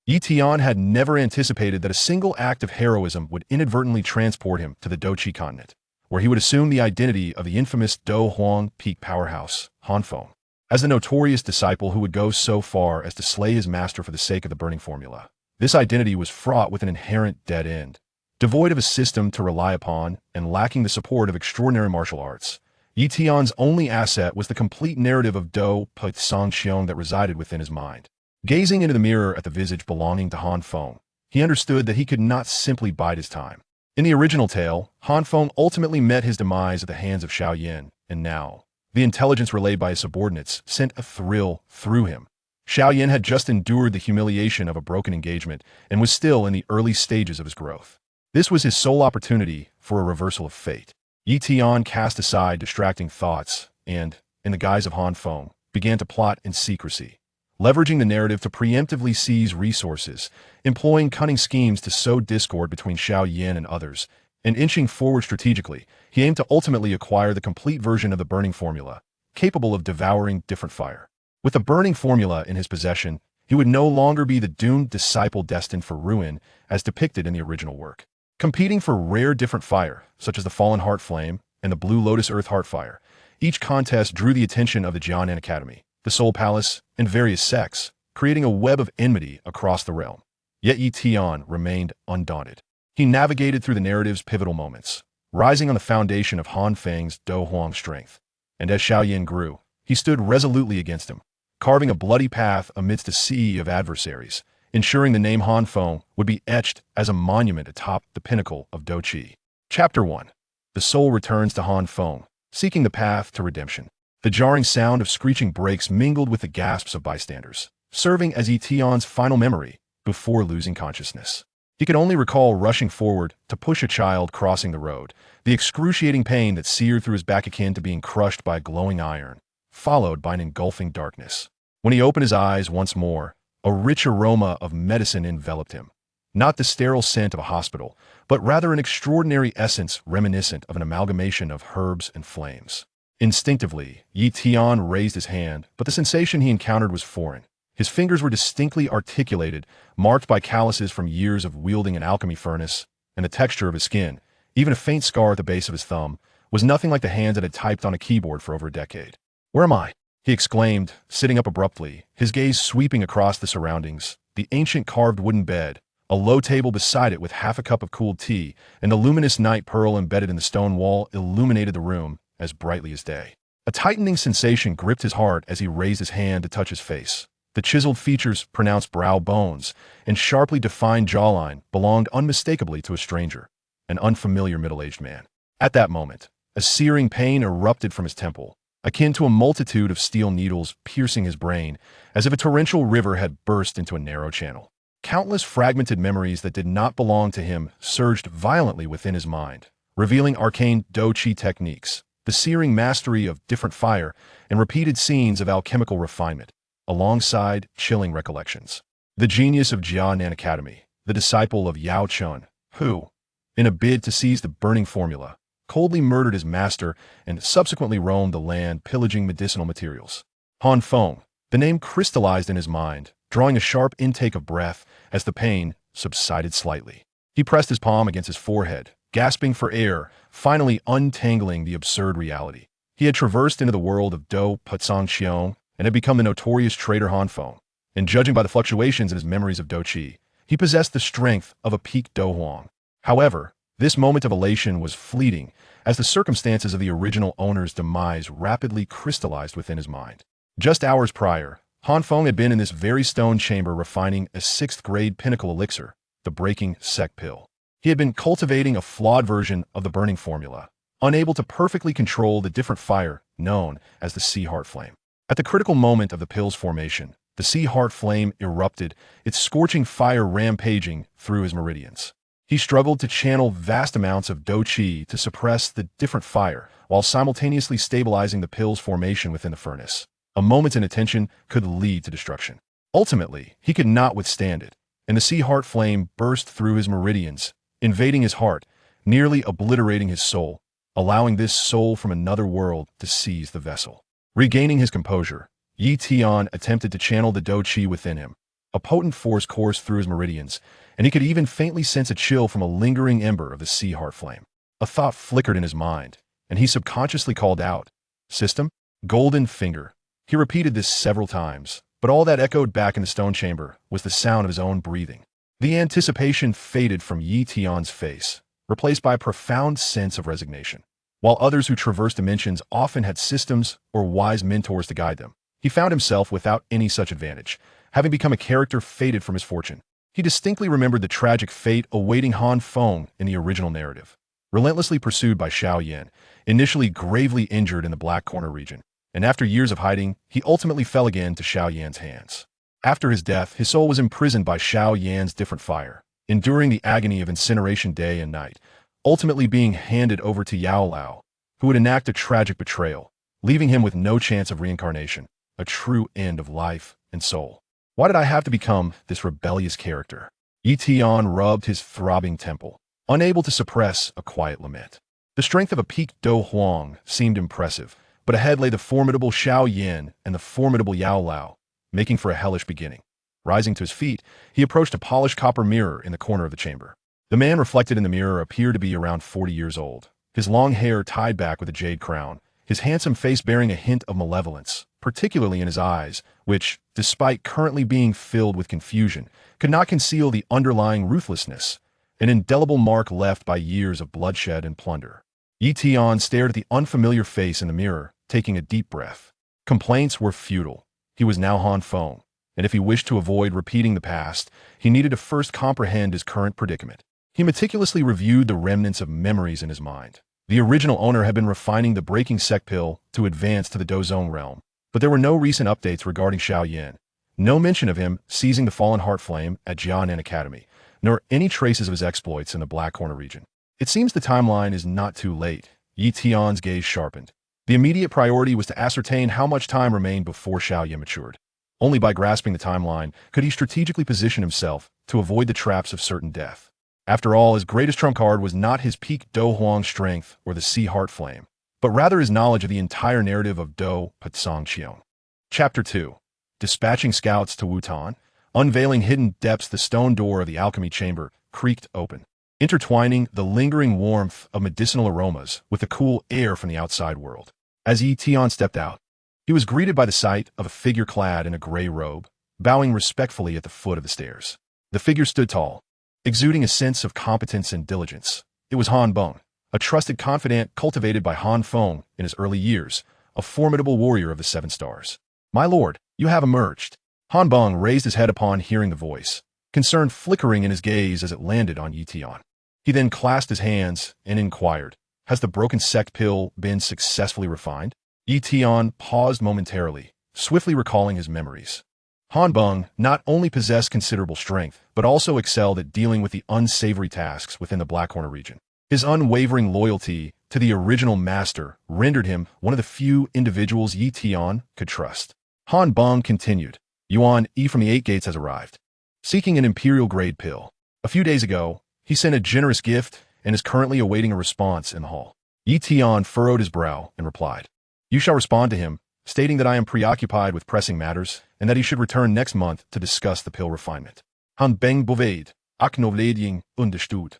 Yi Tian had never anticipated that a single act of heroism would inadvertently transport him to the Dou Qi Continent, where he would assume the identity of the infamous Dou Huang peak powerhouse, Han Feng. As the notorious disciple who would go so far as to slay his master for the sake of the burning formula, this identity was fraught with an inherent dead end. Devoid of a system to rely upon and lacking the support of extraordinary martial arts, Yi Tian's only asset was the complete narrative of Dou Qi that resided within his mind. Gazing into the mirror at the visage belonging to Han Feng, he understood that he could not simply bide his time. In the original tale, Han Feng ultimately met his demise at the hands of Xiao Yan, and now, the intelligence relayed by his subordinates sent a thrill through him. Xiao Yan had just endured the humiliation of a broken engagement and was still in the early stages of his growth. This was his sole opportunity for a reversal of fate. Yi Tian cast aside distracting thoughts and, in the guise of Han Feng, began to plot in secrecy. Leveraging the narrative to preemptively seize resources, employing cunning schemes to sow discord between Xiao Yan and others, and inching forward strategically, he aimed to ultimately acquire the complete version of the burning formula, capable of devouring different fire. With the burning formula in his possession, he would no longer be the doomed disciple destined for ruin as depicted in the original work. Competing for rare different fire, such as the Fallen Heart Flame and the Blue Lotus Earth Heart Fire, each contest drew the attention of the Xiao Yan Academy, the Soul Palace, and various sects, creating a web of enmity across the realm. Yet Yi Tian remained undaunted. He navigated through the narrative's pivotal moments, rising on the foundation of Han Feng's Dou Huang strength. And as Xiao Yan grew, he stood resolutely against him, carving a bloody path amidst a sea of adversaries, ensuring the name Han Feng would be etched as a monument atop the pinnacle of Dou Qi. Chapter 1. The soul returns to Han Feng, seeking the path to redemption. The jarring sound of screeching brakes mingled with the gasps of bystanders, serving as Yi Tian's final memory before losing consciousness. He could only recall rushing forward to push a child crossing the road, the excruciating pain that seared through his back akin to being crushed by glowing iron, followed by an engulfing darkness. When he opened his eyes once more, a rich aroma of medicine enveloped him. Not the sterile scent of a hospital, but rather an extraordinary essence reminiscent of an amalgamation of herbs and flames. Instinctively, Yi Tian raised his hand, but the sensation he encountered was foreign. His fingers were distinctly articulated, marked by calluses from years of wielding an alchemy furnace, and the texture of his skin, even a faint scar at the base of his thumb, was nothing like the hands that had typed on a keyboard for over a decade. "Where am I?" he exclaimed, sitting up abruptly, his gaze sweeping across the surroundings. The ancient carved wooden bed, a low table beside it with half a cup of cooled tea, and the luminous night pearl embedded in the stone wall illuminated the room as brightly as day. A tightening sensation gripped his heart as he raised his hand to touch his face. The chiseled features, pronounced brow bones, and sharply defined jawline belonged unmistakably to a stranger, an unfamiliar middle-aged man. At that moment, a searing pain erupted from his temple, akin to a multitude of steel needles piercing his brain, as if a torrential river had burst into a narrow channel. Countless fragmented memories that did not belong to him surged violently within his mind, revealing arcane Dou Qi techniques, the searing mastery of different fire, and repeated scenes of alchemical refinement, alongside chilling recollections. The genius of Xiao Yan Academy, the disciple of Yao Chun, who, in a bid to seize the burning formula, coldly murdered his master and subsequently roamed the land pillaging medicinal materials. Han Feng, the name crystallized in his mind, drawing a sharp intake of breath as the pain subsided slightly. He pressed his palm against his forehead, gasping for air, finally untangling the absurd reality. He had traversed into the world of Dou Qi and had become the notorious traitor Han Feng, and judging by the fluctuations in his memories of Dou Qi, he possessed the strength of a peak Dou Huang. However, this moment of elation was fleeting, as the circumstances of the original owner's demise rapidly crystallized within his mind. Just hours prior, Han Feng had been in this very stone chamber refining a 6th-grade pinnacle elixir, the breaking sec pill. He had been cultivating a flawed version of the burning formula, unable to perfectly control the different fire known as the Sea Heart Flame. At the critical moment of the pill's formation, the Sea Heart Flame erupted, its scorching fire rampaging through his meridians. He struggled to channel vast amounts of Dou Qi to suppress the different fire, while simultaneously stabilizing the pill's formation within the furnace. A moment's inattention could lead to destruction. Ultimately, he could not withstand it, and the Sea Heart Flame burst through his meridians, invading his heart, nearly obliterating his soul, allowing this soul from another world to seize the vessel. Regaining his composure, Yi Tian attempted to channel the Dou Qi within him. A potent force coursed through his meridians, and he could even faintly sense a chill from a lingering ember of the sea heart flame. A thought flickered in his mind, and he subconsciously called out, "System? Golden finger." He repeated this several times, but all that echoed back in the stone chamber was the sound of his own breathing. The anticipation faded from Yi Tian's face, replaced by a profound sense of resignation. While others who traversed dimensions often had systems or wise mentors to guide them, he found himself without any such advantage, having become a character fated from his fortune. He distinctly remembered the tragic fate awaiting Han Feng in the original narrative. Relentlessly pursued by Xiao Yan, initially gravely injured in the Black Corner region, and after years of hiding, he ultimately fell again to Xiao Yan's hands. After his death, his soul was imprisoned by Xiao Yan's different fire, enduring the agony of incineration day and night, ultimately being handed over to Yao Lao, who would enact a tragic betrayal, leaving him with no chance of reincarnation, a true end of life and soul. Why did I have to become this rebellious character? Yi Tian rubbed his throbbing temple, unable to suppress a quiet lament. The strength of a peaked Dou Huang seemed impressive, but ahead lay the formidable Xiao Yan and the formidable Yao Lao, making for a hellish beginning. Rising to his feet, he approached a polished copper mirror in the corner of the chamber. The man reflected in the mirror appeared to be around 40 years old, his long hair tied back with a jade crown, his handsome face bearing a hint of malevolence, particularly in his eyes, which, despite currently being filled with confusion, could not conceal the underlying ruthlessness, an indelible mark left by years of bloodshed and plunder. Yi Tian stared at the unfamiliar face in the mirror, taking a deep breath. Complaints were futile. He was now Han Feng, and if he wished to avoid repeating the past, he needed to first comprehend his current predicament. He meticulously reviewed the remnants of memories in his mind. The original owner had been refining the breaking sect pill to advance to the Dozone realm, but there were no recent updates regarding Xiao Yan, no mention of him seizing the fallen heart flame at Jianan Academy, nor any traces of his exploits in the Black Corner region. It seems the timeline is not too late. Yi Tian's gaze sharpened. The immediate priority was to ascertain how much time remained before Xiao Yan matured. Only by grasping the timeline could he strategically position himself to avoid the traps of certain death. After all, his greatest trump card was not his peak Dou Huang strength or the sea heart flame, but rather his knowledge of the entire narrative of Dou Qian. Chapter 2. Dispatching scouts to Wutan, unveiling hidden depths. The stone door of the alchemy chamber creaked open, intertwining the lingering warmth of medicinal aromas with the cool air from the outside world. As Yi Tian stepped out, he was greeted by the sight of a figure clad in a gray robe, bowing respectfully at the foot of the stairs. The figure stood tall, exuding a sense of competence and diligence. It was Han Feng, a trusted confidant cultivated by Han Feng in his early years, a formidable warrior of the Seven Stars. "My lord, you have emerged." Han Feng raised his head upon hearing the voice, concern flickering in his gaze as it landed on Yi Tian. He then clasped his hands and inquired, "Has the broken sect pill been successfully refined?" Yi Tian paused momentarily, swiftly recalling his memories. Han Feng not only possessed considerable strength, but also excelled at dealing with the unsavory tasks within the Black Corner region. His unwavering loyalty to the original master rendered him one of the few individuals Yi Tian could trust. Han Feng continued, "Yuan E from the Eight Gates has arrived, seeking an imperial-grade pill. A few days ago, he sent a generous gift and is currently awaiting a response in the hall." Yi Tian furrowed his brow and replied, "You shall respond to him, stating that I am preoccupied with pressing matters and that he should return next month to discuss the pill refinement. Han Feng boved, acknowledging understood.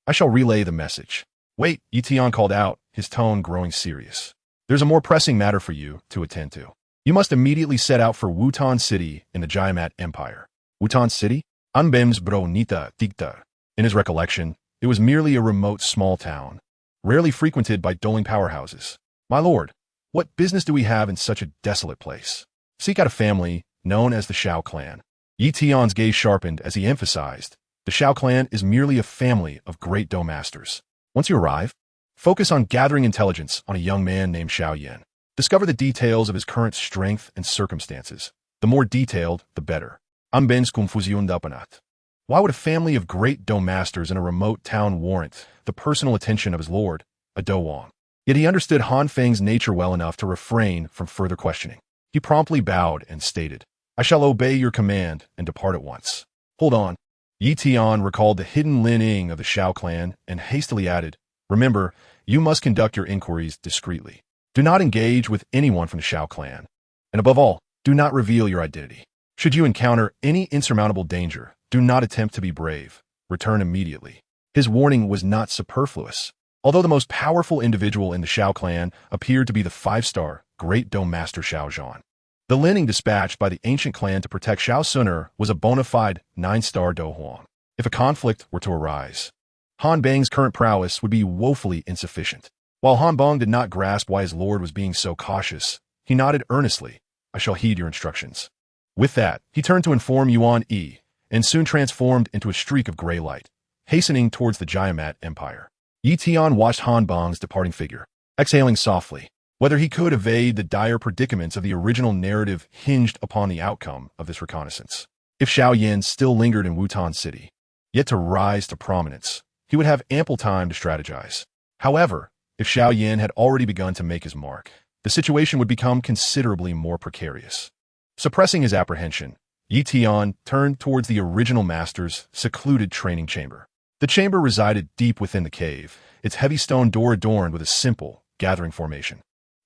I shall relay the message." "Wait," Yi Tian called out, his tone growing serious. "There's a more pressing matter for you to attend to. You must immediately set out for Wutan City in the Jiamat Empire." Wutan City? Anbem's bro nita dikta. In his recollection, it was merely a remote small town, rarely frequented by doling powerhouses. "My lord, what business do we have in such a desolate place?" "Seek out a family known as the Xiao clan." Yi Tian's gaze sharpened as he emphasized, "The Xiao clan is merely a family of great Dou masters. Once you arrive, focus on gathering intelligence on a young man named Xiao Yan. Discover the details of his current strength and circumstances. The more detailed, the better. Ambens confusion dapanat." Why would a family of great Dou masters in a remote town warrant the personal attention of his lord, a Dou Huang? Yet he understood Han Feng's nature well enough to refrain from further questioning. He promptly bowed and stated, "I shall obey your command and depart at once." "Hold on." Yi Tian recalled the hidden lineage of the Xiao clan and hastily added, "Remember, you must conduct your inquiries discreetly. Do not engage with anyone from the Xiao clan. And above all, do not reveal your identity." Should you encounter any insurmountable danger, do not attempt to be brave. Return immediately. His warning was not superfluous. Although the most powerful individual in the Xiao clan appeared to be the 5-star Great Dou Master Xiao Yan. The lining dispatched by the ancient clan to protect Xiao Suner was a bona fide 9-star Dou Huang. If a conflict were to arise, Han Bang's current prowess would be woefully insufficient. While Han Bang did not grasp why his lord was being so cautious, he nodded earnestly. I shall heed your instructions. With that, he turned to inform Yuan Yi, and soon transformed into a streak of gray light, hastening towards the Jiamat Empire. Yi Tian watched Han Bang's departing figure, exhaling softly. Whether he could evade the dire predicaments of the original narrative hinged upon the outcome of this reconnaissance. If Xiao Yan still lingered in Wutan City, yet to rise to prominence, he would have ample time to strategize. However, if Xiao Yan had already begun to make his mark, the situation would become considerably more precarious. Suppressing his apprehension, Yi Tian turned towards the original master's secluded training chamber. The chamber resided deep within the cave, its heavy stone door adorned with a simple, gathering formation.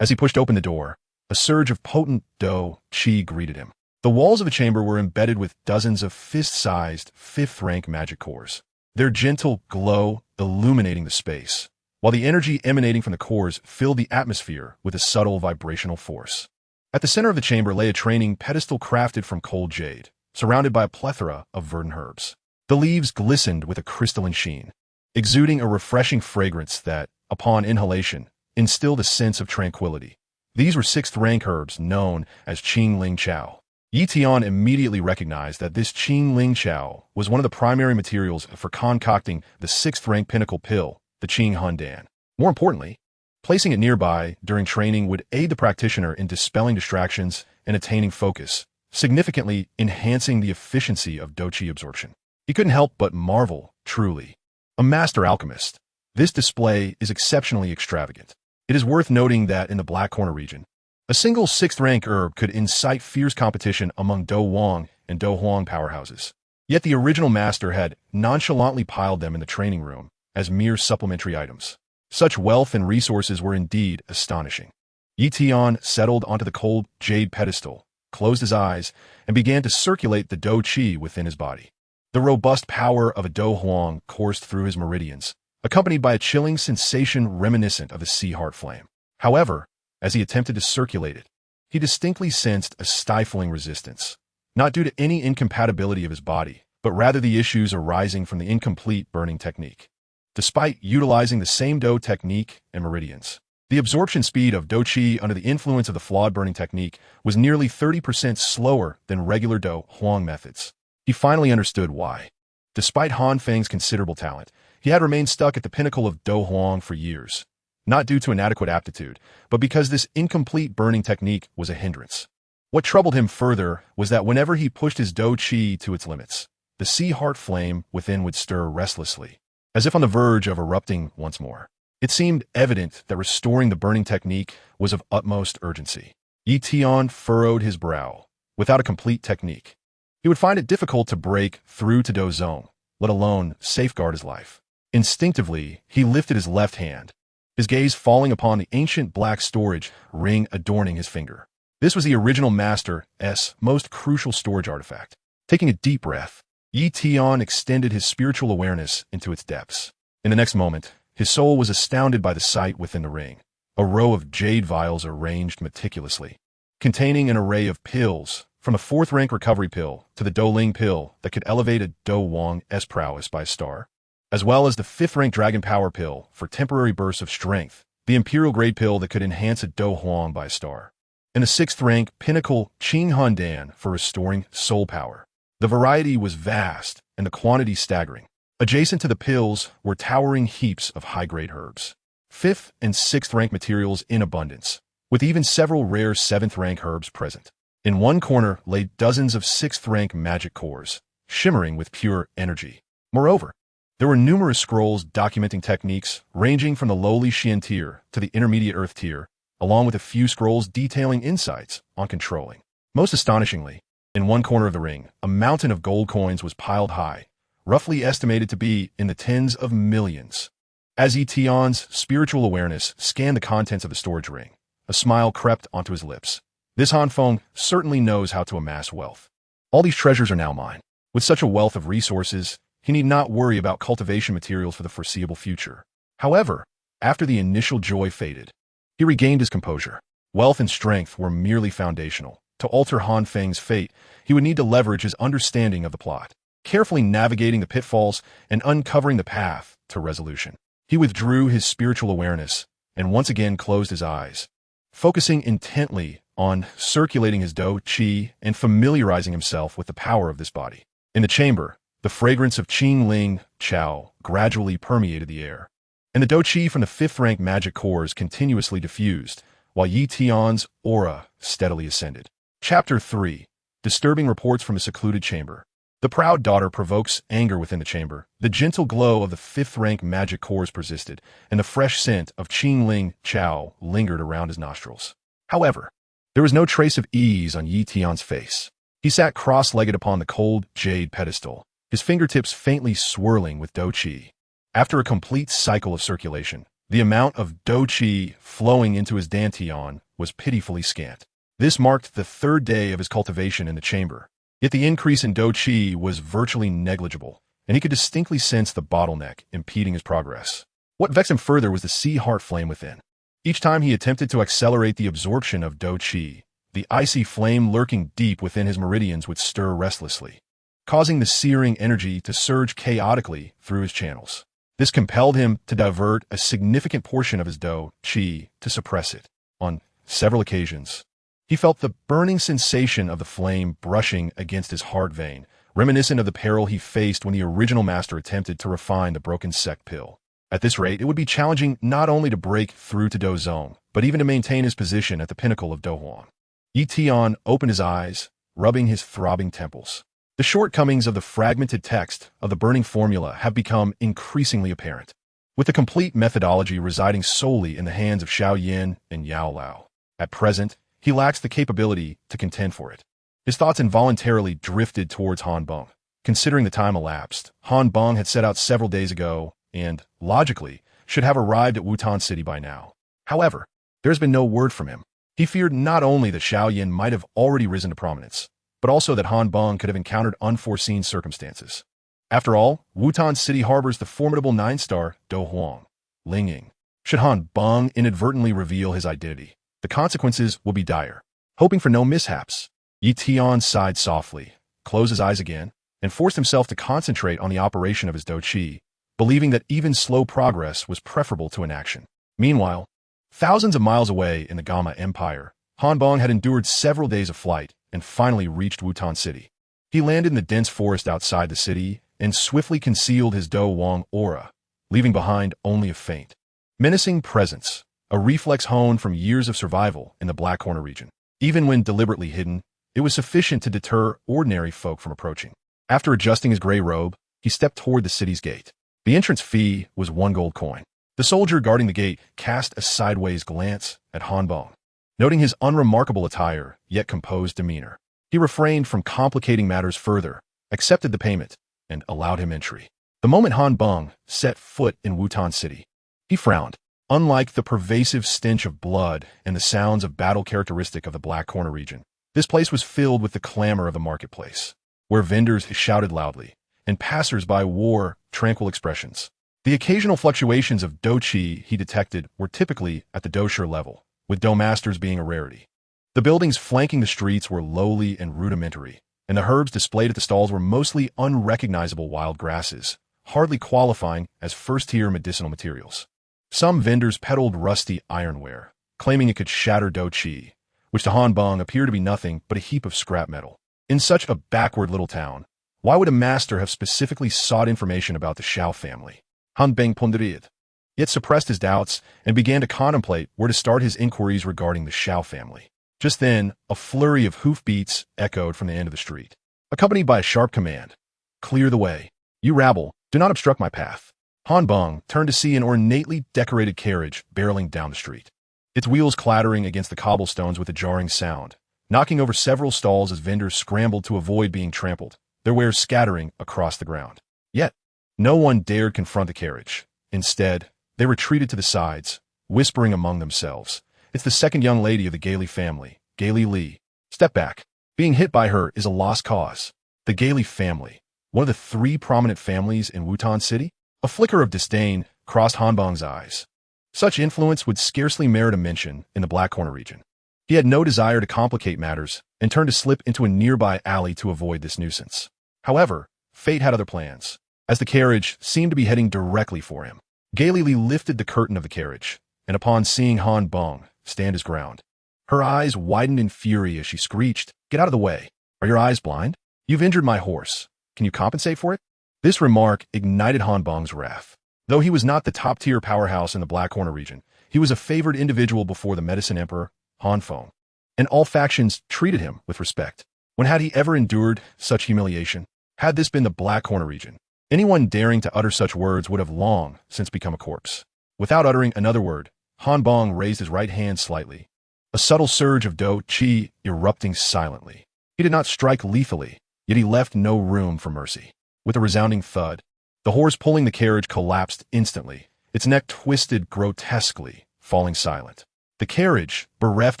As he pushed open the door, a surge of potent Dou Qi greeted him. The walls of the chamber were embedded with dozens of fist-sized, 5th-rank magic cores, their gentle glow illuminating the space, while the energy emanating from the cores filled the atmosphere with a subtle vibrational force. At the center of the chamber lay a training pedestal crafted from cold jade, surrounded by a plethora of verdant herbs. The leaves glistened with a crystalline sheen, exuding a refreshing fragrance that, upon inhalation, instilled a sense of tranquility. These were 6th-rank herbs known as Qing Ling Chao. Yi Tian immediately recognized that this Qing Ling Chao was one of the primary materials for concocting the 6th-rank pinnacle pill, the Qing Hundan. More importantly, placing it nearby during training would aid the practitioner in dispelling distractions and attaining focus, significantly enhancing the efficiency of Dou Qi absorption. He couldn't help but marvel, truly. A master alchemist. This display is exceptionally extravagant. It is worth noting that in the Black Corner region, a single 6th-rank herb could incite fierce competition among Dou Huang and Dou Huang powerhouses. Yet the original master had nonchalantly piled them in the training room as mere supplementary items. Such wealth and resources were indeed astonishing. Yi Tian settled onto the cold jade pedestal, closed his eyes, and began to circulate the Dou Qi within his body. The robust power of a Dou Huang coursed through his meridians, accompanied by a chilling sensation reminiscent of a sea heart flame. However, as he attempted to circulate it, he distinctly sensed a stifling resistance, not due to any incompatibility of his body, but rather the issues arising from the incomplete burning technique. Despite utilizing the same Dou technique and meridians, the absorption speed of Dou Qi under the influence of the flawed burning technique was nearly 30% slower than regular Dou Huang methods. He finally understood why. Despite Han Feng's considerable talent, he had remained stuck at the pinnacle of Dou Huang for years, not due to inadequate aptitude, but because this incomplete burning technique was a hindrance. What troubled him further was that whenever he pushed his Dou Qi to its limits, the sea heart flame within would stir restlessly, as if on the verge of erupting once more. It seemed evident that restoring the burning technique was of utmost urgency. Yi Tian furrowed his brow. Without a complete technique, he would find it difficult to break through to Dou Zong, let alone safeguard his life. Instinctively, he lifted his left hand, his gaze falling upon the ancient black storage ring adorning his finger. This was the original master's most crucial storage artifact. Taking a deep breath, Yi Tian extended his spiritual awareness into its depths. In the next moment, his soul was astounded by the sight within the ring, a row of jade vials arranged meticulously, containing an array of pills, from a 4th-rank recovery pill to the Dou Ling pill that could elevate a Dou Huang's prowess by a star, as well as the 5th-rank Dragon Power pill for temporary bursts of strength, the Imperial Grade pill that could enhance a Dou Huang by a star, and the 6th-rank Pinnacle Qing Hundan for restoring soul power. The variety was vast and the quantity staggering. Adjacent to the pills were towering heaps of high-grade herbs, 5th and 6th-rank materials in abundance, with even several rare 7th-rank herbs present. In one corner lay dozens of 6th-rank magic cores, shimmering with pure energy. Moreover, there were numerous scrolls documenting techniques ranging from the lowly Xian tier to the intermediate Earth tier, along with a few scrolls detailing insights on controlling. Most astonishingly, in one corner of the ring, a mountain of gold coins was piled high, roughly estimated to be in the tens of millions. As Yi Tian's spiritual awareness scanned the contents of the storage ring, a smile crept onto his lips. This Han Feng certainly knows how to amass wealth. All these treasures are now mine. With such a wealth of resources, he need not worry about cultivation materials for the foreseeable future. However, after the initial joy faded, he regained his composure. Wealth and strength were merely foundational. To alter Han Feng's fate, he would need to leverage his understanding of the plot, carefully navigating the pitfalls and uncovering the path to resolution. He withdrew his spiritual awareness and once again closed his eyes, focusing intently on circulating his Dou Qi and familiarizing himself with the power of this body. In the chamber, the fragrance of Qing Ling Chao gradually permeated the air, and the Dou Qi from the fifth-rank magic cores continuously diffused, while Yi Tian's aura steadily ascended. Chapter 3. Disturbing reports from a secluded chamber. The proud daughter provokes anger within the chamber. The gentle glow of the fifth-rank magic cores persisted, and the fresh scent of Qing Ling Chao lingered around his nostrils. However, there was no trace of ease on Yi Tian's face. He sat cross-legged upon the cold jade pedestal, his fingertips faintly swirling with Dou Qi. After a complete cycle of circulation, the amount of Dou Qi flowing into his dantian was pitifully scant. This marked the third day of his cultivation in the chamber, yet the increase in Dou Qi was virtually negligible, and he could distinctly sense the bottleneck impeding his progress. What vexed him further was the sea heart flame within. Each time he attempted to accelerate the absorption of Dou Qi, the icy flame lurking deep within his meridians would stir restlessly, causing the searing energy to surge chaotically through his channels. This compelled him to divert a significant portion of his Dou Qi to suppress it. On several occasions, he felt the burning sensation of the flame brushing against his heart vein, reminiscent of the peril he faced when the original master attempted to refine the broken sect pill. At this rate, it would be challenging not only to break through to Dou Zong, but even to maintain his position at the pinnacle of Dou Huang. Yi Tian opened his eyes, rubbing his throbbing temples. The shortcomings of the fragmented text of the burning formula have become increasingly apparent, with the complete methodology residing solely in the hands of Xiao Yan and Yao Lao. At present, he lacks the capability to contend for it. His thoughts involuntarily drifted towards Han Feng. Considering the time elapsed, Han Feng had set out several days ago and, logically, should have arrived at Wutan City by now. However, there has been no word from him. He feared not only that Xiao Yan might have already risen to prominence, but also that Han Feng could have encountered unforeseen circumstances. After all, Wutan City harbors the formidable 9-star Dou Huang, Ling Ying. Should Han Feng inadvertently reveal his identity, the consequences will be dire. Hoping for no mishaps, Yi Tian sighed softly, closed his eyes again, and forced himself to concentrate on the operation of his Dou Qi, believing that even slow progress was preferable to inaction. Meanwhile, thousands of miles away in the Gamma Empire, Han Feng had endured several days of flight and finally reached Wutan City. He landed in the dense forest outside the city and swiftly concealed his Dou Huang aura, leaving behind only a faint, menacing presence, a reflex honed from years of survival in the Black Corner region. Even when deliberately hidden, it was sufficient to deter ordinary folk from approaching. After adjusting his gray robe, he stepped toward the city's gate. The entrance fee was 1 gold coin. The soldier guarding the gate cast a sideways glance at Han Feng. Noting his unremarkable attire, yet composed demeanor, he refrained from complicating matters further, accepted the payment, and allowed him entry. The moment Han Feng set foot in Wutan City, he frowned. Unlike the pervasive stench of blood and the sounds of battle characteristic of the Black Corner region, this place was filled with the clamor of the marketplace, where vendors shouted loudly, and passers-by wore tranquil expressions. The occasional fluctuations of Dou Qi he detected were typically at the Doushi level, with Dou Masters being a rarity. The buildings flanking the streets were lowly and rudimentary, and the herbs displayed at the stalls were mostly unrecognizable wild grasses, hardly qualifying as first-tier medicinal materials. Some vendors peddled rusty ironware, claiming it could shatter Dou Qi, which to Han Feng appeared to be nothing but a heap of scrap metal. In such a backward little town, why would a master have specifically sought information about the Xiao family? Han Feng pondered, yet suppressed his doubts and began to contemplate where to start his inquiries regarding the Xiao family. Just then, a flurry of hoofbeats echoed from the end of the street, accompanied by a sharp command. "Clear the way. You rabble, do not obstruct my path." Han Feng turned to see an ornately decorated carriage barreling down the street, its wheels clattering against the cobblestones with a jarring sound, knocking over several stalls as vendors scrambled to avoid being trampled, their wares scattering across the ground. Yet, no one dared confront the carriage. Instead, they retreated to the sides, whispering among themselves. "It's the second young lady of the Gailey family, Gailey Li. Step back." Being hit by her is a lost cause. The Gailey family, one of the 3 prominent families in Wutan City? A flicker of disdain crossed Han Feng's eyes. Such influence would scarcely merit a mention in the Black Corner region. He had no desire to complicate matters and turned to slip into a nearby alley to avoid this nuisance. However, fate had other plans, as the carriage seemed to be heading directly for him. Gailey lifted the curtain of the carriage, and upon seeing Han Feng stand his ground, her eyes widened in fury as she screeched, "Get out of the way. Are your eyes blind? You've injured my horse. Can you compensate for it?" This remark ignited Han Feng's wrath. Though he was not the top-tier powerhouse in the Black Corner region, he was a favored individual before the Medicine Emperor, Han Feng, and all factions treated him with respect. When had he ever endured such humiliation? Had this been the Black Corner region, anyone daring to utter such words would have long since become a corpse. Without uttering another word, Han Feng raised his right hand slightly, a subtle surge of Dou Qi erupting silently. He did not strike lethally, yet he left no room for mercy. With a resounding thud, the horse pulling the carriage collapsed instantly, its neck twisted grotesquely, falling silent. The carriage, bereft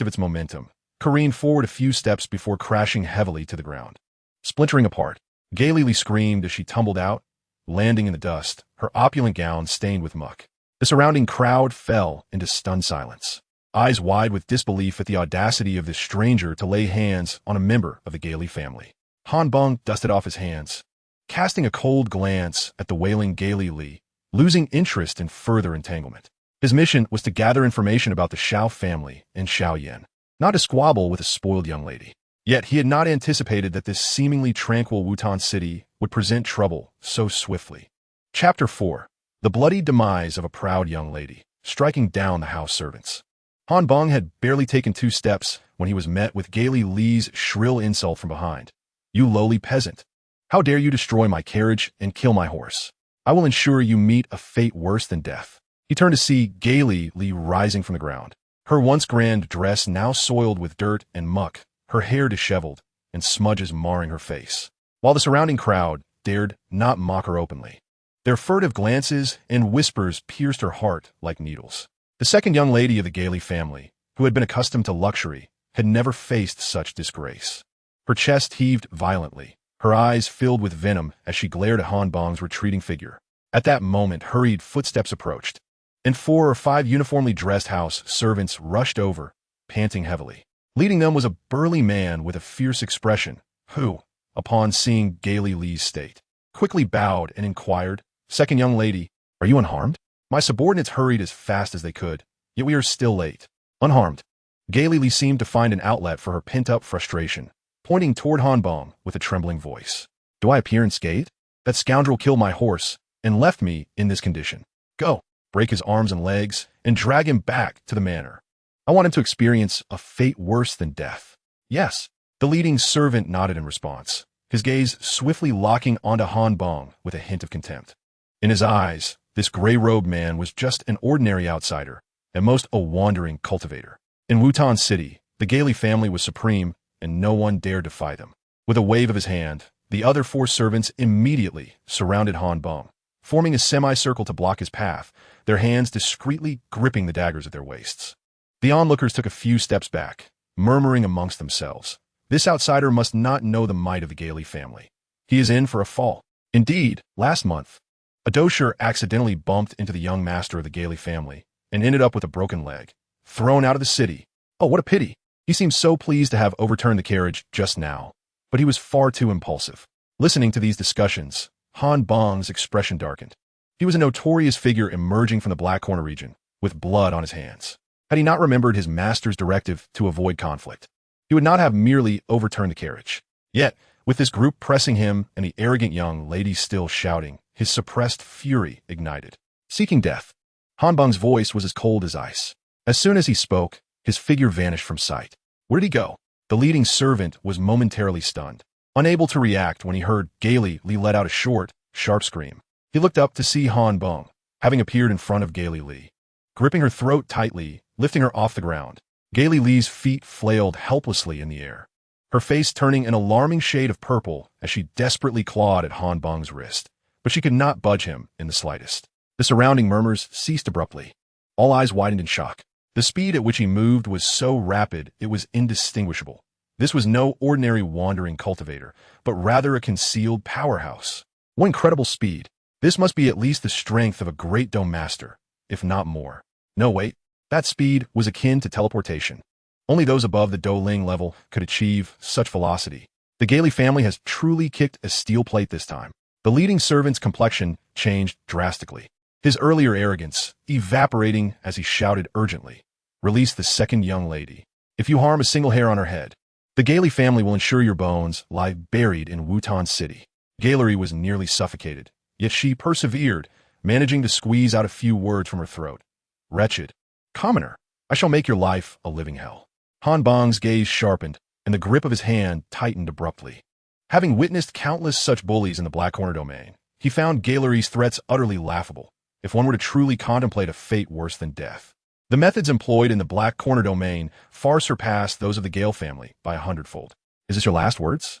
of its momentum, careened forward a few steps before crashing heavily to the ground. Splintering apart, Gailey screamed as she tumbled out, landing in the dust, her opulent gown stained with muck. The surrounding crowd fell into stunned silence, eyes wide with disbelief at the audacity of this stranger to lay hands on a member of the Gailey family. Han Feng dusted off his hands, casting a cold glance at the wailing Gailey, losing interest in further entanglement. His mission was to gather information about the Xiao family and Xiao Yan, not to squabble with a spoiled young lady. Yet he had not anticipated that this seemingly tranquil Wutan City would present trouble so swiftly. Chapter 4. The bloody demise of a proud young lady, striking down the house servants. Han Feng had barely taken 2 steps when he was met with Gailey's shrill insult from behind. "You lowly peasant! How dare you destroy my carriage and kill my horse? I will ensure you meet a fate worse than death." He turned to see Gailey rising from the ground, her once grand dress now soiled with dirt and muck, her hair disheveled, and smudges marring her face, while the surrounding crowd dared not mock her openly. Their furtive glances and whispers pierced her heart like needles. The second young lady of the Gailey family, who had been accustomed to luxury, had never faced such disgrace. Her chest heaved violently, her eyes filled with venom as she glared at Han Feng's retreating figure. At that moment, hurried footsteps approached, and 4 or 5 uniformly dressed house servants rushed over, panting heavily. Leading them was a burly man with a fierce expression, who, upon seeing Gailey's state, quickly bowed and inquired, "Second young lady, are you unharmed?" My subordinates hurried as fast as they could, yet we are still late. Unharmed. Gailey seemed to find an outlet for her pent-up frustration, pointing toward Han Feng with a trembling voice. "Do I appear unscathed? That scoundrel killed my horse and left me in this condition. Go, break his arms and legs, and drag him back to the manor. I want him to experience a fate worse than death." "Yes." The leading servant nodded in response, his gaze swiftly locking onto Han Feng with a hint of contempt. In his eyes, this gray-robed man was just an ordinary outsider, at most a wandering cultivator. In Wutan City, the Gailey family was supreme, and no one dared defy them. With a wave of his hand, the other 4 servants immediately surrounded Han Feng, forming a semicircle to block his path, their hands discreetly gripping the daggers at their waists. The onlookers took a few steps back, murmuring amongst themselves, "This outsider must not know the might of the Gailey family. He is in for a fall." Indeed, last month, a dosher accidentally bumped into the young master of the Gailey family and ended up with a broken leg, thrown out of the city. Oh, what a pity. He seemed so pleased to have overturned the carriage just now, but he was far too impulsive. Listening to these discussions, Han Feng's expression darkened. He was a notorious figure emerging from the Black Corner region, with blood on his hands. Had he not remembered his master's directive to avoid conflict, he would not have merely overturned the carriage. Yet, with this group pressing him and the arrogant young lady still shouting, his suppressed fury ignited. Seeking death. Han Feng's voice was as cold as ice. As soon as he spoke, his figure vanished from sight. Where did he go? The leading servant was momentarily stunned, unable to react when he heard Gailey let out a short, sharp scream. He looked up to see Han Feng, having appeared in front of Gailey, gripping her throat tightly, lifting her off the ground. Gailey's feet flailed helplessly in the air, her face turning an alarming shade of purple as she desperately clawed at Han Feng's wrist, but she could not budge him in the slightest. The surrounding murmurs ceased abruptly. All eyes widened in shock. The speed at which he moved was so rapid it was indistinguishable, This was no ordinary wandering cultivator, but rather a concealed powerhouse. What incredible speed! This must be at least the strength of a great Dou master, if not more. No, wait. That speed was akin to teleportation. Only those above the Dou Ling level could achieve such velocity. The Gailey family has truly kicked a steel plate this time. The leading servant's complexion changed drastically. His earlier arrogance evaporating as he shouted urgently, "Release the second young lady. If you harm a single hair on her head, the Gailey family will ensure your bones lie buried in Wutan City." Gailey was nearly suffocated, yet she persevered, managing to squeeze out a few words from her throat. "Wretched commoner, I shall make your life a living hell." Han Bang's gaze sharpened, and the grip of his hand tightened abruptly. Having witnessed countless such bullies in the Black Corner domain, he found Gailey's threats utterly laughable, if one were to truly contemplate a fate worse than death. The methods employed in the Black Corner domain far surpassed those of the Gale family by 100-fold. "Is this your last words?"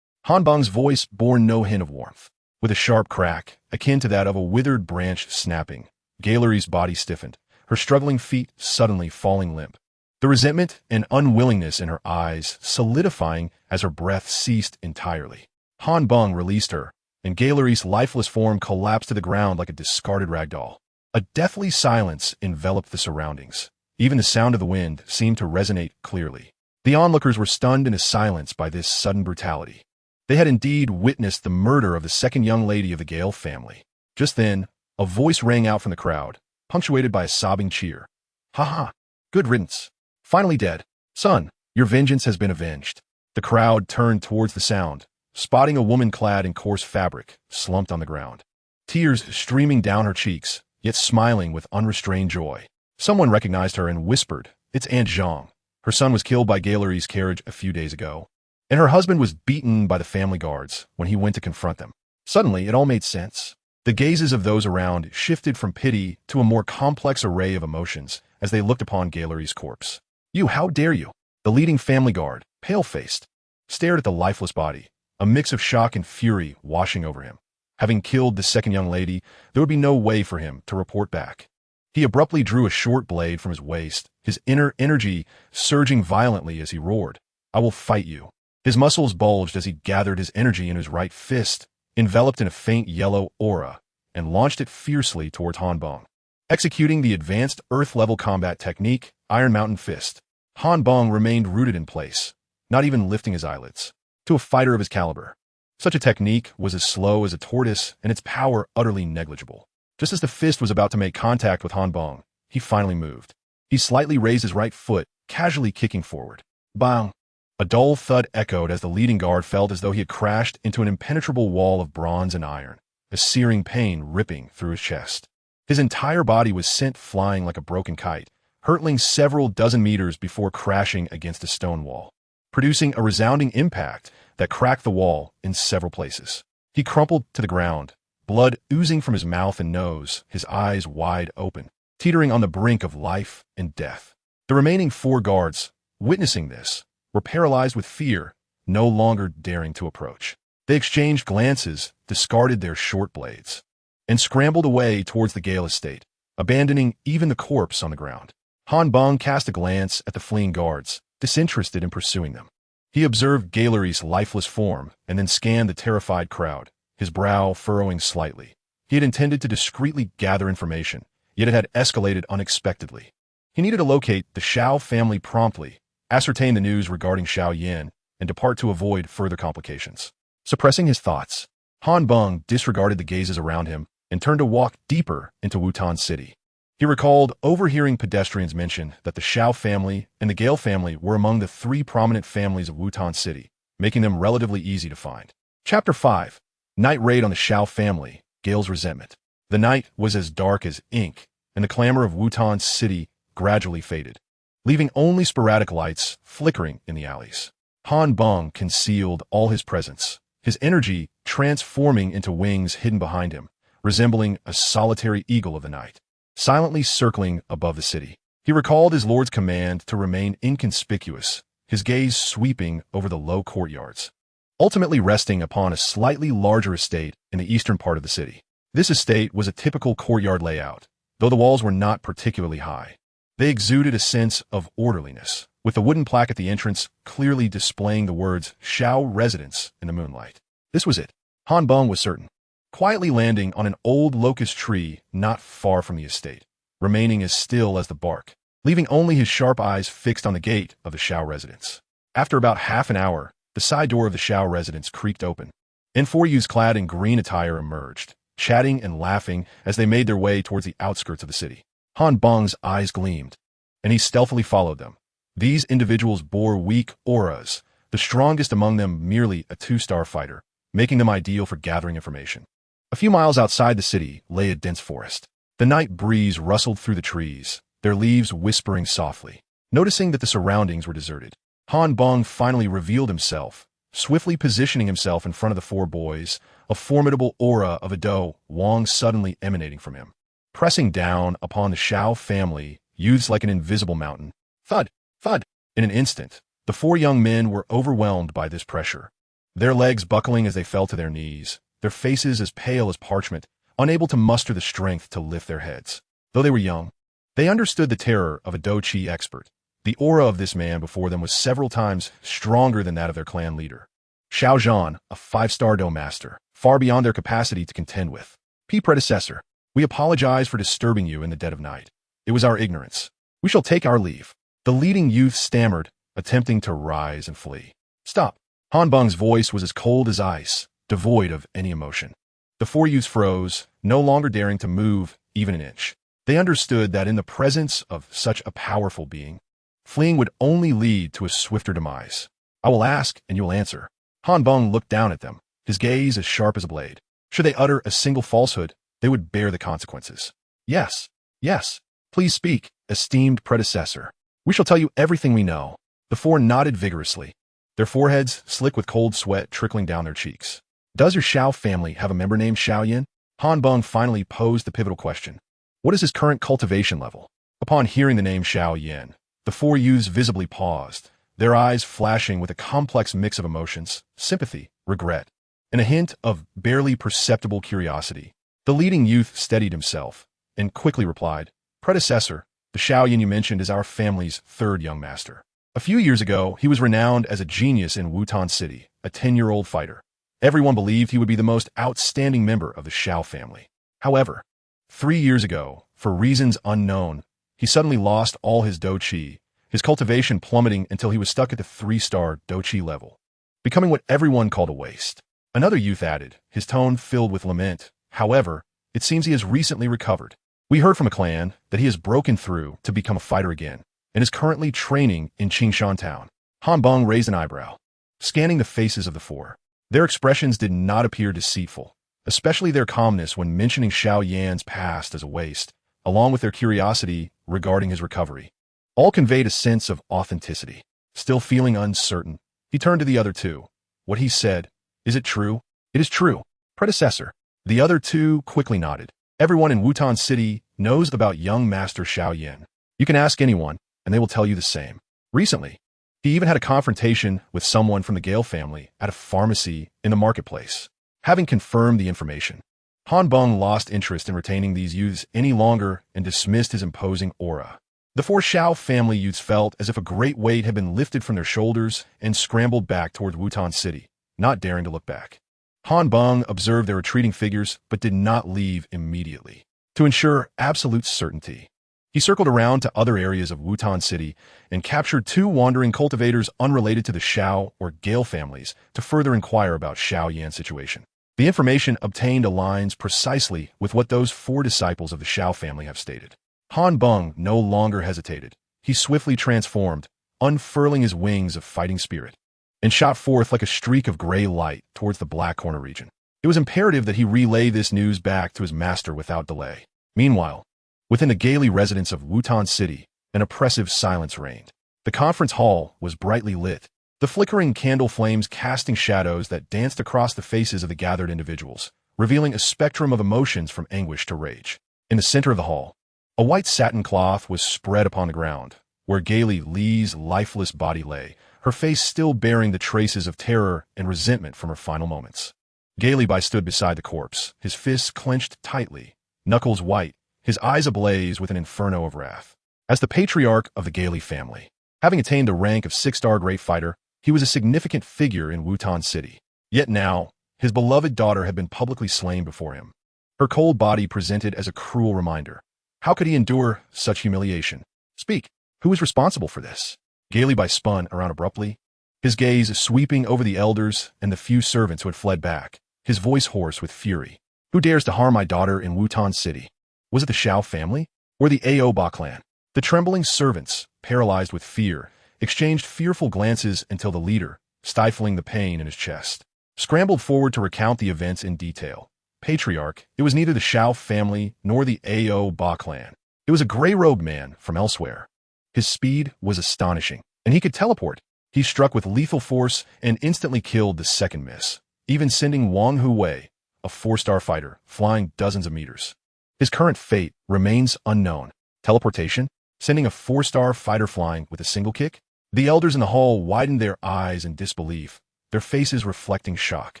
Han Bang's voice bore no hint of warmth. With a sharp crack, akin to that of a withered branch snapping, Gailey's body stiffened, her struggling feet suddenly falling limp. The resentment and unwillingness in her eyes solidifying as her breath ceased entirely. Han Bang released her, and Gailey's lifeless form collapsed to the ground like a discarded rag doll. A deathly silence enveloped the surroundings. Even the sound of the wind seemed to resonate clearly. The onlookers were stunned into silence by this sudden brutality. They had indeed witnessed the murder of the second young lady of the Gale family. Just then, a voice rang out from the crowd, punctuated by a sobbing cheer. "Ha ha! Good riddance. Finally dead. Son, your vengeance has been avenged." The crowd turned towards the sound, spotting a woman clad in coarse fabric, slumped on the ground. Tears streaming down her cheeks, yet smiling with unrestrained joy. Someone recognized her and whispered, "It's Aunt Zhang. Her son was killed by Gailey's carriage a few days ago, and her husband was beaten by the family guards when he went to confront them." Suddenly, it all made sense. The gazes of those around shifted from pity to a more complex array of emotions as they looked upon Gailey's corpse. "You, how dare you?" The leading family guard, pale-faced, stared at the lifeless body, a mix of shock and fury washing over him. Having killed the second young lady, there would be no way for him to report back. He abruptly drew a short blade from his waist, his inner energy surging violently as he roared, "I will fight you." His muscles bulged as he gathered his energy in his right fist, enveloped in a faint yellow aura, and launched it fiercely towards Han Bang. Executing the advanced Earth-level combat technique, Iron Mountain Fist, Han Bang remained rooted in place, not even lifting his eyelids. To a fighter of his caliber, such a technique was as slow as a tortoise and its power utterly negligible. Just as the fist was about to make contact with Han Bang, he finally moved. He slightly raised his right foot, casually kicking forward. Bang! A dull thud echoed as the leading guard felt as though he had crashed into an impenetrable wall of bronze and iron, a searing pain ripping through his chest. His entire body was sent flying like a broken kite, hurtling several dozen meters before crashing against a stone wall, producing a resounding impact that cracked the wall in several places. He crumpled to the ground, blood oozing from his mouth and nose, his eyes wide open, teetering on the brink of life and death. The remaining 4 guards, witnessing this, were paralyzed with fear, no longer daring to approach. They exchanged glances, discarded their short blades, and scrambled away towards the Gale estate, abandoning even the corpse on the ground. Han Bang cast a glance at the fleeing guards, disinterested in pursuing them. He observed Gailey's lifeless form and then scanned the terrified crowd, his brow furrowing slightly. He had intended to discreetly gather information, yet it had escalated unexpectedly. He needed to locate the Xiao family promptly, ascertain the news regarding Xiao Yan, and depart to avoid further complications. Suppressing his thoughts, Han Bang disregarded the gazes around him and turned to walk deeper into Wutan City. He recalled overhearing pedestrians mention that the Xiao family and the Gale family were among the 3 prominent families of Wutan City, making them relatively easy to find. Chapter 5. Night Raid on the Xiao family, Gale's resentment. The night was as dark as ink, and the clamor of Wutan City gradually faded, leaving only sporadic lights flickering in the alleys. Han Bang concealed all his presence, his energy transforming into wings hidden behind him, resembling a solitary eagle of the night, silently circling above the city. He recalled his lord's command to remain inconspicuous, his gaze sweeping over the low courtyards, ultimately resting upon a slightly larger estate in the eastern part of the city. This estate was a typical courtyard layout, though the walls were not particularly high. They exuded a sense of orderliness, with the wooden plaque at the entrance clearly displaying the words Xiao Residence in the moonlight. This was it. Han Feng was certain, quietly landing on an old locust tree not far from the estate, remaining as still as the bark, leaving only his sharp eyes fixed on the gate of the Xiao residence. After about half an hour, the side door of the Xiao residence creaked open, and four youths clad in green attire emerged, chatting and laughing as they made their way towards the outskirts of the city. Han Feng's eyes gleamed, and he stealthily followed them. These individuals bore weak auras, the strongest among them merely a 2-star fighter, making them ideal for gathering information. A few miles outside the city lay a dense forest. The night breeze rustled through the trees, their leaves whispering softly. Noticing that the surroundings were deserted, Han Feng finally revealed himself, swiftly positioning himself in front of the four boys, a formidable aura of a Dou Huang suddenly emanating from him. Pressing down upon the Xiao family, youths like an invisible mountain. Thud! Thud! In an instant, the four young men were overwhelmed by this pressure, their legs buckling as they fell to their knees, their faces as pale as parchment, unable to muster the strength to lift their heads. Though they were young, they understood the terror of a Dou Qi expert. The aura of this man before them was several times stronger than that of their clan leader. Xiao Yan, a 5-star Dou master, far beyond their capacity to contend with. Predecessor, we apologize for disturbing you in the dead of night. It was our ignorance. We shall take our leave. The leading youth stammered, attempting to rise and flee. Stop. Han Feng's voice was as cold as ice, devoid of any emotion. The four youths froze, no longer daring to move even an inch. They understood that in the presence of such a powerful being, fleeing would only lead to a swifter demise. I will ask, and you will answer. Han Feng looked down at them, his gaze as sharp as a blade. Should they utter a single falsehood, they would bear the consequences. Yes, yes, please speak, esteemed predecessor. We shall tell you everything we know. The four nodded vigorously, their foreheads slick with cold sweat trickling down their cheeks. Does your Xiao family have a member named Xiao Yan? Han Feng finally posed the pivotal question. What is his current cultivation level? Upon hearing the name Xiao Yan, the four youths visibly paused, their eyes flashing with a complex mix of emotions, sympathy, regret, and a hint of barely perceptible curiosity. The leading youth steadied himself and quickly replied, Predecessor, the Xiao Yan you mentioned is our family's third young master. A few years ago, he was renowned as a genius in Wutan City, a 10-year-old fighter. Everyone believed he would be the most outstanding member of the Xiao family. However, 3 years ago, for reasons unknown, he suddenly lost all his Dou Qi, his cultivation plummeting until he was stuck at the 3-star Dou Qi level, becoming what everyone called a waste. Another youth added, his tone filled with lament. However, it seems he has recently recovered. We heard from a clan that he has broken through to become a fighter again and is currently training in Qingshan town. Han Feng raised an eyebrow, scanning the faces of the four. Their expressions did not appear deceitful, especially their calmness when mentioning Xiao Yan's past as a waste, along with their curiosity regarding his recovery. All conveyed a sense of authenticity. Still feeling uncertain, he turned to the other two. What he said, is it true? It is true, predecessor. The other two quickly nodded. Everyone in Wutan City knows about young Master Xiao Yan. You can ask anyone, and they will tell you the same. Recently, he even had a confrontation with someone from the Gale family at a pharmacy in the marketplace. Having confirmed the information, Han Feng lost interest in retaining these youths any longer and dismissed his imposing aura. The four Xiao family youths felt as if a great weight had been lifted from their shoulders and scrambled back toward Wutan City, not daring to look back. Han Feng observed their retreating figures but did not leave immediately. To ensure absolute certainty, he circled around to other areas of Wutan City and captured 2 wandering cultivators unrelated to the Xiao or Gale families to further inquire about Xiao Yan's situation. The information obtained aligns precisely with what those 4 disciples of the Xiao family have stated. Han Feng no longer hesitated. He swiftly transformed, unfurling his wings of fighting spirit, and shot forth like a streak of gray light towards the Black Corner region. It was imperative that he relay this news back to his master without delay. Meanwhile, within the Gaily residence of Wutan City, an oppressive silence reigned. The conference hall was brightly lit, the flickering candle flames casting shadows that danced across the faces of the gathered individuals, revealing a spectrum of emotions from anguish to rage. In the center of the hall, a white satin cloth was spread upon the ground, where Gaily Li's lifeless body lay, her face still bearing the traces of terror and resentment from her final moments. Gaily stood beside the corpse, his fists clenched tightly, knuckles white, his eyes ablaze with an inferno of wrath. As the patriarch of the Gaily family, Having attained the rank of 6-star great fighter, he was a significant figure in Wutan City. Yet now, his beloved daughter had been publicly slain before him. Her cold body presented as a cruel reminder. How could he endure such humiliation? Speak. Who is responsible for this? Gaily spun around abruptly, his gaze sweeping over the elders and the few servants who had fled back, his voice hoarse with fury. Who dares to harm my daughter in Wutan City? Was it the Xiao family? Or the Ao Ba clan? The trembling servants, paralyzed with fear, exchanged fearful glances until the leader, stifling the pain in his chest, scrambled forward to recount the events in detail. Patriarch, it was neither the Xiao family nor the Ao Ba clan. It was a gray-robed man from elsewhere. His speed was astonishing, and he could teleport. He struck with lethal force and instantly killed the second miss, even sending Wang Huwei, a 4-star fighter, flying dozens of meters. His current fate remains unknown. Teleportation? Sending a 4-star fighter flying with a single kick? The elders in the hall widened their eyes in disbelief, their faces reflecting shock.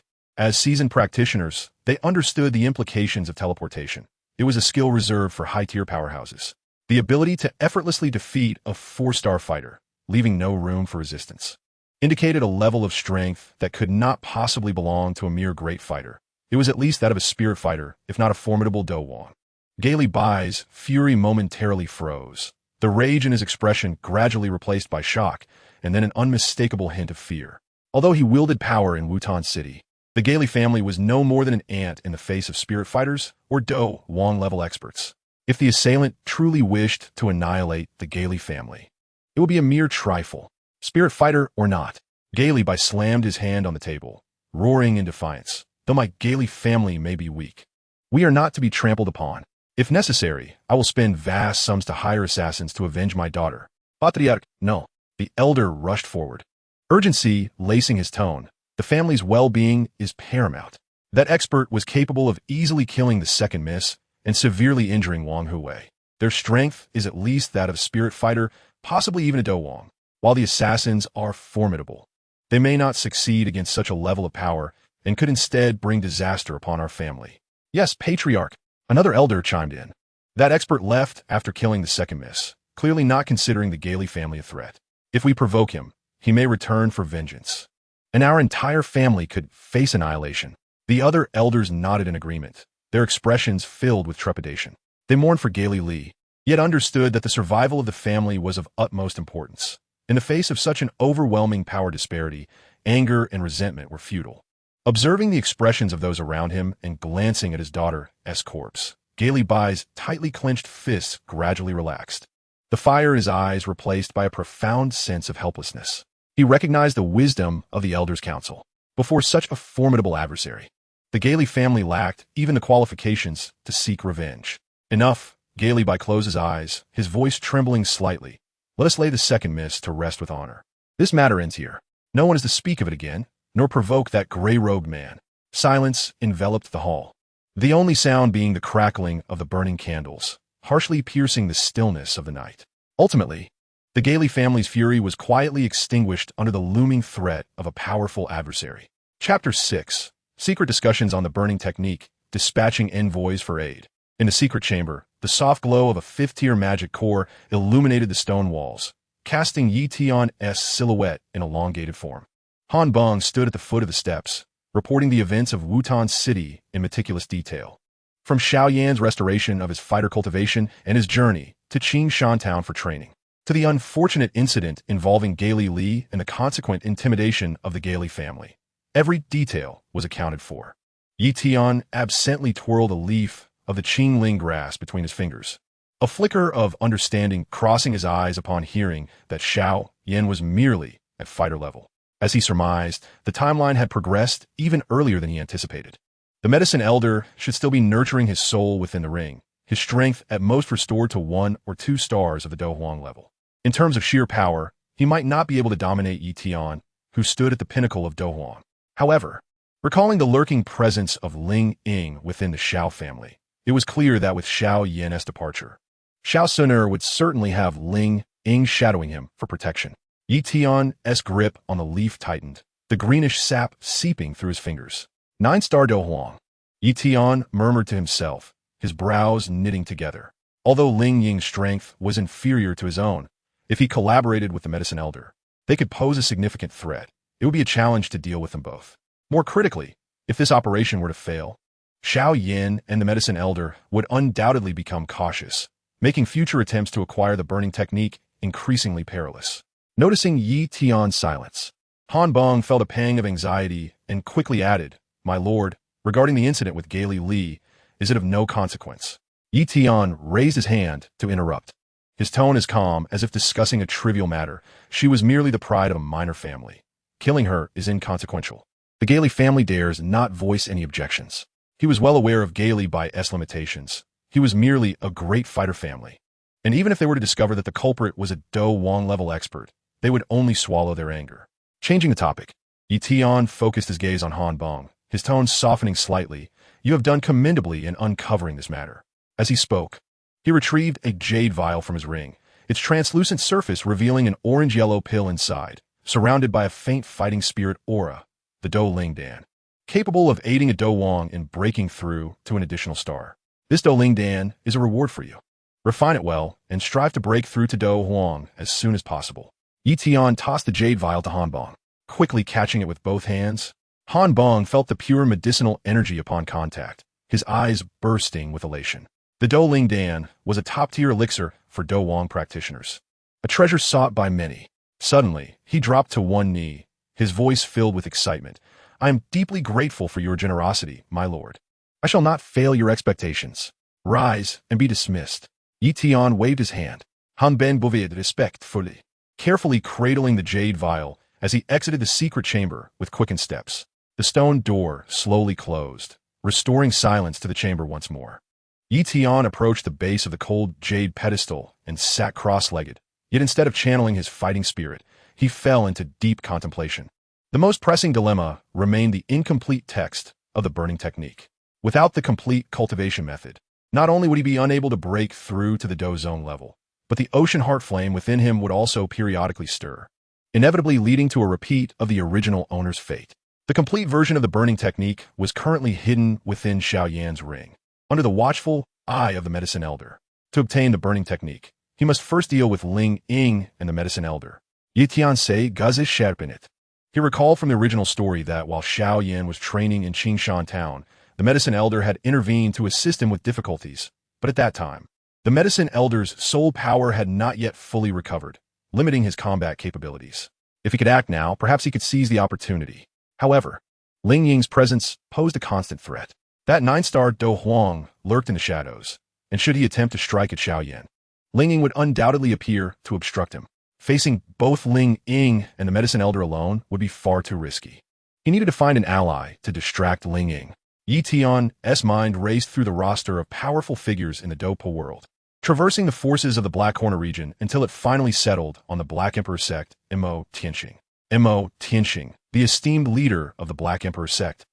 As seasoned practitioners, they understood the implications of teleportation. It was a skill reserved for high-tier powerhouses. The ability to effortlessly defeat a 4-star fighter, leaving no room for resistance, indicated a level of strength that could not possibly belong to a mere great fighter. It was at least that of a spirit fighter, if not a formidable Dou Huang. Gaily Bai's fury momentarily froze, the rage in his expression gradually replaced by shock, and then an unmistakable hint of fear. Although he wielded power in Wutan City, the Gaily family was no more than an ant in the face of spirit fighters or Dou Huang-level experts. If the assailant truly wished to annihilate the Gaily family, it would be a mere trifle. Spirit fighter or not, Gaily Bai slammed his hand on the table, roaring in defiance. Though my Gaily family may be weak, we are not to be trampled upon. If necessary, I will spend vast sums to hire assassins to avenge my daughter. Patriarch, no. The elder rushed forward, urgency lacing his tone. The family's well-being is paramount. That expert was capable of easily killing the second miss and severely injuring Wang Huwei. Their strength is at least that of a spirit fighter, possibly even a Dou Huang. While the assassins are formidable, they may not succeed against such a level of power and could instead bring disaster upon our family. Yes, Patriarch, another elder chimed in. That expert left after killing the second miss, clearly not considering the Gaily family a threat. If we provoke him, he may return for vengeance, and our entire family could face annihilation. The other elders nodded in agreement, their expressions filled with trepidation. They mourned for Gaily Li, yet understood that the survival of the family was of utmost importance. In the face of such an overwhelming power disparity, anger and resentment were futile. Observing the expressions of those around him and glancing at his daughter's corpse, Gaily Bai's tightly clenched fists gradually relaxed. The fire in his eyes replaced by a profound sense of helplessness. He recognized the wisdom of the elders' council. Before such a formidable adversary, the Gaily family lacked even the qualifications to seek revenge. Enough, Gaily Bai closed his eyes, his voice trembling slightly. Let us lay the second miss to rest with honor. This matter ends here. No one is to speak of it again, nor provoke that gray-robed man. Silence enveloped the hall, the only sound being the crackling of the burning candles, harshly piercing the stillness of the night. Ultimately, the Gaily family's fury was quietly extinguished under the looming threat of a powerful adversary. Chapter 6. Secret discussions on the burning technique, dispatching envoys for aid. In the secret chamber, the soft glow of a 5th-tier magic core illuminated the stone walls, casting Yi Tian's silhouette in elongated form. Han Feng stood at the foot of the steps, reporting the events of Wutan City in meticulous detail. From Xiao Yan's restoration of his fighter cultivation and his journey to Qing Shantown for training, to the unfortunate incident involving Gaily Li and the consequent intimidation of the Gaily family. Every detail was accounted for. Yi Tian absently twirled a leaf of the Qingling grass between his fingers, a flicker of understanding crossing his eyes upon hearing that Xiao Yan was merely at fighter level. As he surmised, the timeline had progressed even earlier than he anticipated. The medicine elder should still be nurturing his soul within the ring, his strength at most restored to 1 or 2 stars of the Dou Huang level. In terms of sheer power, he might not be able to dominate Yi Tian, who stood at the pinnacle of Dou Huang. However, recalling the lurking presence of Ling Ying within the Xiao family, it was clear that with Xiao Yan's departure, Xiao Suner would certainly have Ling Ying shadowing him for protection. Yi Tian's grip on the leaf tightened, the greenish sap seeping through his fingers. 9-star Dou Huang. Yi Tian murmured to himself, his brows knitting together. Although Ling Ying's strength was inferior to his own, If he collaborated with the medicine elder, they could pose a significant threat. It would be a challenge to deal with them both. More critically, if this operation were to fail, Xiao Yan and the medicine elder would undoubtedly become cautious, making future attempts to acquire the burning technique increasingly perilous. Noticing Yi Tian's silence, Han Feng felt a pang of anxiety and quickly added, "My lord, regarding the incident with Gaily Li, is it of no consequence?" Yi Tian raised his hand to interrupt. His tone as calm as if discussing a trivial matter. She was merely the pride of a minor family. Killing her is inconsequential. The Gaily family dares not voice any objections. He was well aware of Gaily by S limitations. He was merely a great fighter family. And even if they were to discover that the culprit was a Dou Huang level expert, they would only swallow their anger. Changing the topic, Yi Tian focused his gaze on Han Feng, his tone softening slightly. "You have done commendably in uncovering this matter." As he spoke, he retrieved a jade vial from his ring, its translucent surface revealing an orange-yellow pill inside, surrounded by a faint fighting spirit aura, the Dou Ling Dan, capable of aiding a Dou Huang in breaking through to an additional star. This Dou Ling Dan is a reward for you. Refine it well, and strive to break through to Dou Huang as soon as possible. Yi Tian tossed the jade vial to Han Feng, quickly catching it with both hands. Han Feng felt the pure medicinal energy upon contact, his eyes bursting with elation. The Dou Ling Dan was a top-tier elixir for Dou Huang practitioners, a treasure sought by many. Suddenly, he dropped to one knee, his voice filled with excitement. "I am deeply grateful for your generosity, my lord. I shall not fail your expectations. Rise and be dismissed." Yi Tian waved his hand. Han Ben bouvied respectfully, carefully cradling the jade vial as he exited the secret chamber with quickened steps. The stone door slowly closed, restoring silence to the chamber once more. Yi Tian approached the base of the cold jade pedestal and sat cross-legged. Yet instead of channeling his fighting spirit, he fell into deep contemplation. The most pressing dilemma remained the incomplete text of the burning technique. Without the complete cultivation method, not only would he be unable to break through to the Dou zone level, but the ocean heart flame within him would also periodically stir, inevitably leading to a repeat of the original owner's fate. The complete version of the burning technique was currently hidden within Xiao Yan's ring, under the watchful eye of the medicine elder. To obtain the burning technique, he must first deal with Ling Ying and the medicine elder. Yi Tian say gazes sharpenit. He recalled from the original story that while Xiao Yan was training in Qingshan town, the medicine elder had intervened to assist him with difficulties. But at that time, the medicine elder's soul power had not yet fully recovered, limiting his combat capabilities. If he could act now, perhaps he could seize the opportunity. However, Ling Ying's presence posed a constant threat. That 9-star Dou Huang lurked in the shadows, and should he attempt to strike at Xiao Yan, Ling Ying would undoubtedly appear to obstruct him. Facing both Ling Ying and the medicine elder alone would be far too risky. He needed to find an ally to distract Ling Ying. Yi Tian's mind raced through the roster of powerful figures in the Dou Po world, traversing the forces of the Black Corner region until it finally settled on the Black Emperor sect, Mo Tianxing. Mo Tianxing, the esteemed leader of the Black Emperor sect,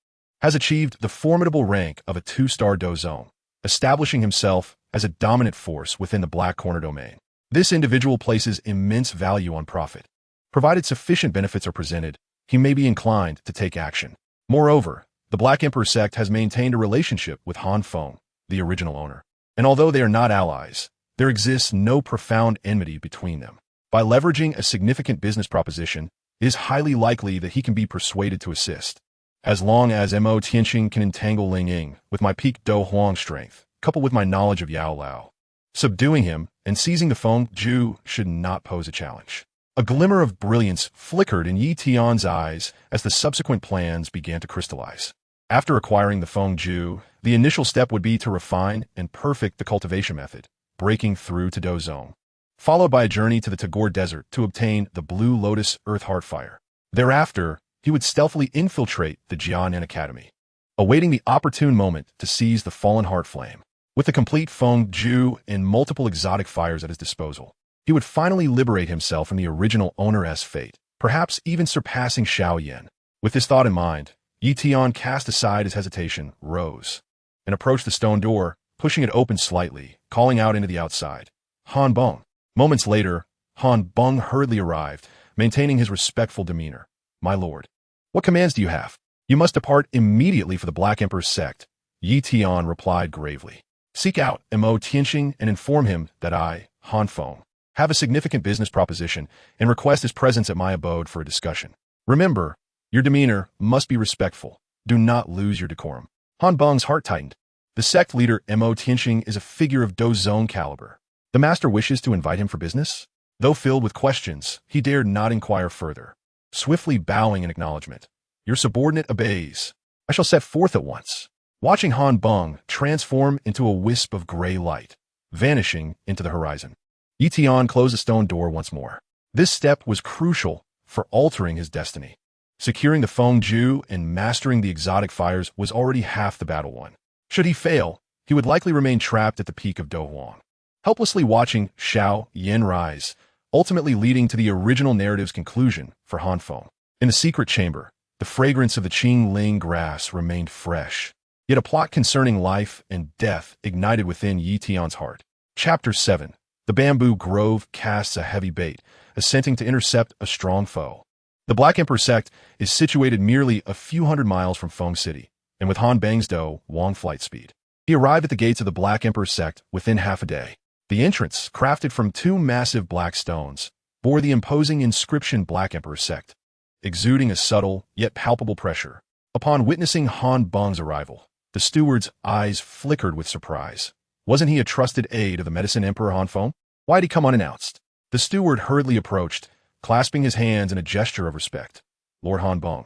has achieved the formidable rank of a 2-star Dou zone, establishing himself as a dominant force within the Black Corner domain. This individual places immense value on profit. Provided sufficient benefits are presented, he may be inclined to take action. Moreover, the Black Emperor sect has maintained a relationship with Han Feng, the original owner. And although they are not allies, there exists no profound enmity between them. By leveraging a significant business proposition, it is highly likely that he can be persuaded to assist. As long as Mo Tianxing can entangle Ling Ying with my peak Dou Huang strength, coupled with my knowledge of Yao Lao, subduing him and seizing the Feng Ju should not pose a challenge. A glimmer of brilliance flickered in Yi Tian's eyes as the subsequent plans began to crystallize. After acquiring the Feng Ju, the initial step would be to refine and perfect the cultivation method, breaking through to Dou zone, followed by a journey to the Tagore Desert to obtain the Blue Lotus Earth Heartfire. Thereafter, he would stealthily infiltrate the Jianan Academy, awaiting the opportune moment to seize the fallen heart flame. With the complete Feng Ju and multiple exotic fires at his disposal, he would finally liberate himself from the original owner's fate, perhaps even surpassing Xiao Yan. With this thought in mind, Yi Tian cast aside his hesitation, rose, and approached the stone door, pushing it open slightly, calling out into the outside, "Han Feng." Moments later, Han Feng hurriedly arrived, maintaining his respectful demeanor. "My lord, what commands do you have?" "You must depart immediately for the Black Emperor's sect," Yi Tian replied gravely. "Seek out Mo Tianxing and inform him that I, Han Feng, have a significant business proposition, and request his presence at my abode for a discussion. Remember, your demeanor must be respectful. Do not lose your decorum. Han Feng's heart tightened. The sect leader Mo Tianxing is a figure of Dou's own caliber. The master wishes to invite him for business? Though filled with questions, he dared not inquire further. Swiftly bowing in acknowledgement, your subordinate obeys. I shall set forth at once. Watching Han Feng transform into a wisp of gray light, vanishing into the horizon. Tian closed the stone door once more. This step was crucial for altering his destiny. Securing the Feng Ju and mastering the exotic fires was already half the battle won. Should he fail, he would likely remain trapped at the peak of Dou Huang, helplessly watching Xiao Yan rise, ultimately leading to the original narrative's conclusion for Han Feng. In the secret chamber, the fragrance of the Qing Ling grass remained fresh, yet a plot concerning life and death ignited within Tian's heart. Chapter 7. The bamboo grove casts a heavy bait, assenting to intercept a strong foe. The Black Emperor sect is situated merely a few hundred miles from Feng City, and with Han Feng's Dou Huang flight speed, he arrived at the gates of the Black Emperor sect within half a day. The entrance, crafted from two massive black stones, bore the imposing inscription Black Emperor sect, exuding a subtle yet palpable pressure. Upon witnessing Han Feng's arrival, the steward's eyes flickered with surprise. Wasn't he a trusted aide of the Medicine Emperor Han Feng? Why'd he come unannounced? The steward hurriedly approached, clasping his hands in a gesture of respect. Lord Han Feng,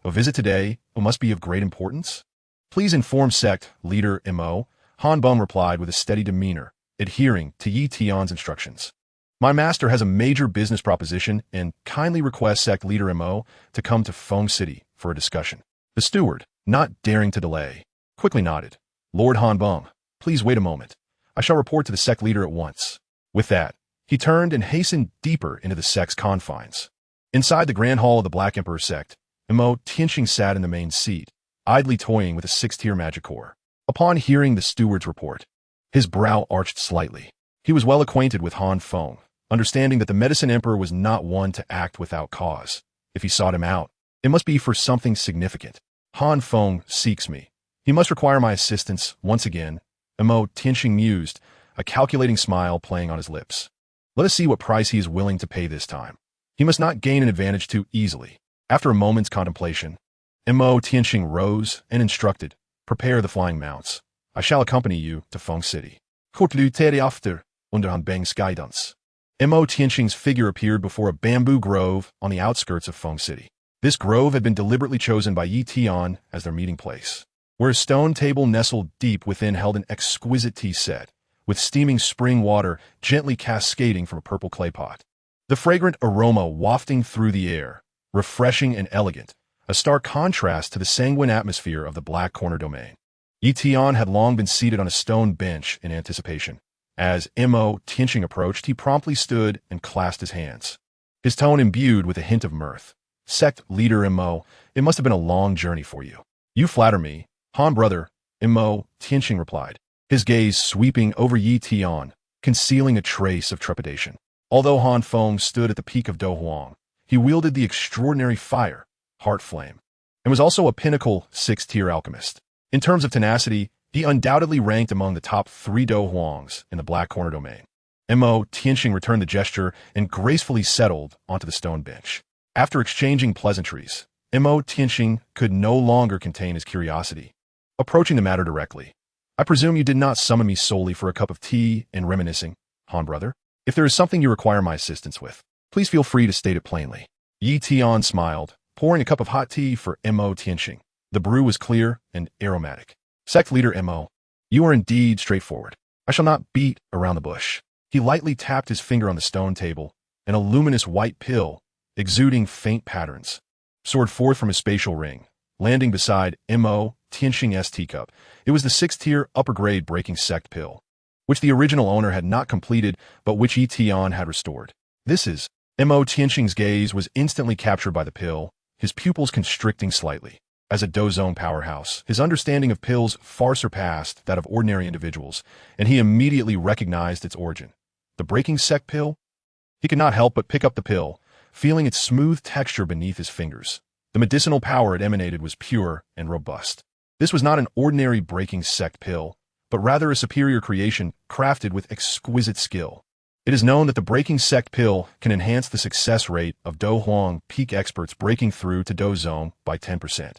a visit today must be of great importance? Please inform sect leader Mo. Han Feng replied with a steady demeanor, adhering to Tian's instructions. My master has a major business proposition and kindly requests sect leader Mo to come to Feng City for a discussion. The steward, not daring to delay, quickly nodded. Lord Han Feng, please wait a moment. I shall report to the sect leader at once. With that, he turned and hastened deeper into the sect's confines. Inside the grand hall of the Black Emperor sect, Mo Tianxing sat in the main seat, idly toying with a six-tier magic ore. Upon hearing the steward's report, his brow arched slightly. He was well acquainted with Han Feng, understanding that the Medicine Emperor was not one to act without cause. If he sought him out, it must be for something significant. Han Feng seeks me. He must require my assistance once again, Mo Tianxing mused, a calculating smile playing on his lips. Let us see what price he is willing to pay this time. He must not gain an advantage too easily. After a moment's contemplation, Mo Tianxing rose and instructed, prepare the flying mounts. I shall accompany you to Feng City. Cultivation after, under Han Feng's guidance. Mo Tianxing's figure appeared before a bamboo grove on the outskirts of Feng City. This grove had been deliberately chosen by Tian as their meeting place, where a stone table nestled deep within held an exquisite tea set, with steaming spring water gently cascading from a purple clay pot. The fragrant aroma wafting through the air, refreshing and elegant, a stark contrast to the sanguine atmosphere of the Black Corner domain. Tian had long been seated on a stone bench in anticipation. As Mo Tianxing approached, he promptly stood and clasped his hands, his tone imbued with a hint of mirth. Sect leader Mo, it must have been a long journey for you. You flatter me, Han brother, Mo Tianxing replied, his gaze sweeping over Tian, concealing a trace of trepidation. Although Han Feng stood at the peak of Dou Huang, he wielded the extraordinary fire, Heart Flame, and was also a pinnacle six-tier alchemist. In terms of tenacity, he undoubtedly ranked among the top 3 Dou Huangs in the Black Corner domain. Mo Tianxing returned the gesture and gracefully settled onto the stone bench. After exchanging pleasantries, Mo Tianxing could no longer contain his curiosity. Approaching the matter directly, I presume you did not summon me solely for a cup of tea and reminiscing, Han brother? If there is something you require my assistance with, please feel free to state it plainly. Tian smiled, pouring a cup of hot tea for Mo Tianxing. The brew was clear and aromatic. Sect leader Mo, you are indeed straightforward. I shall not beat around the bush. He lightly tapped his finger on the stone table, and a luminous white pill, exuding faint patterns, soared forth from his spatial ring, landing beside Mo Tianxing's teacup. It was the 6th-tier upper-grade breaking sect pill, which the original owner had not completed, but which Tian had restored. This is. Mo Tianxing's gaze was instantly captured by the pill, his pupils constricting slightly. As a Dou Zone powerhouse, his understanding of pills far surpassed that of ordinary individuals, and he immediately recognized its origin. The breaking sect pill? He could not help but pick up the pill, feeling its smooth texture beneath his fingers. The medicinal power it emanated was pure and robust. This was not an ordinary breaking sect pill, but rather a superior creation crafted with exquisite skill. It is known that the breaking sect pill can enhance the success rate of Dou Huang peak experts breaking through to Dou Zone by 10%.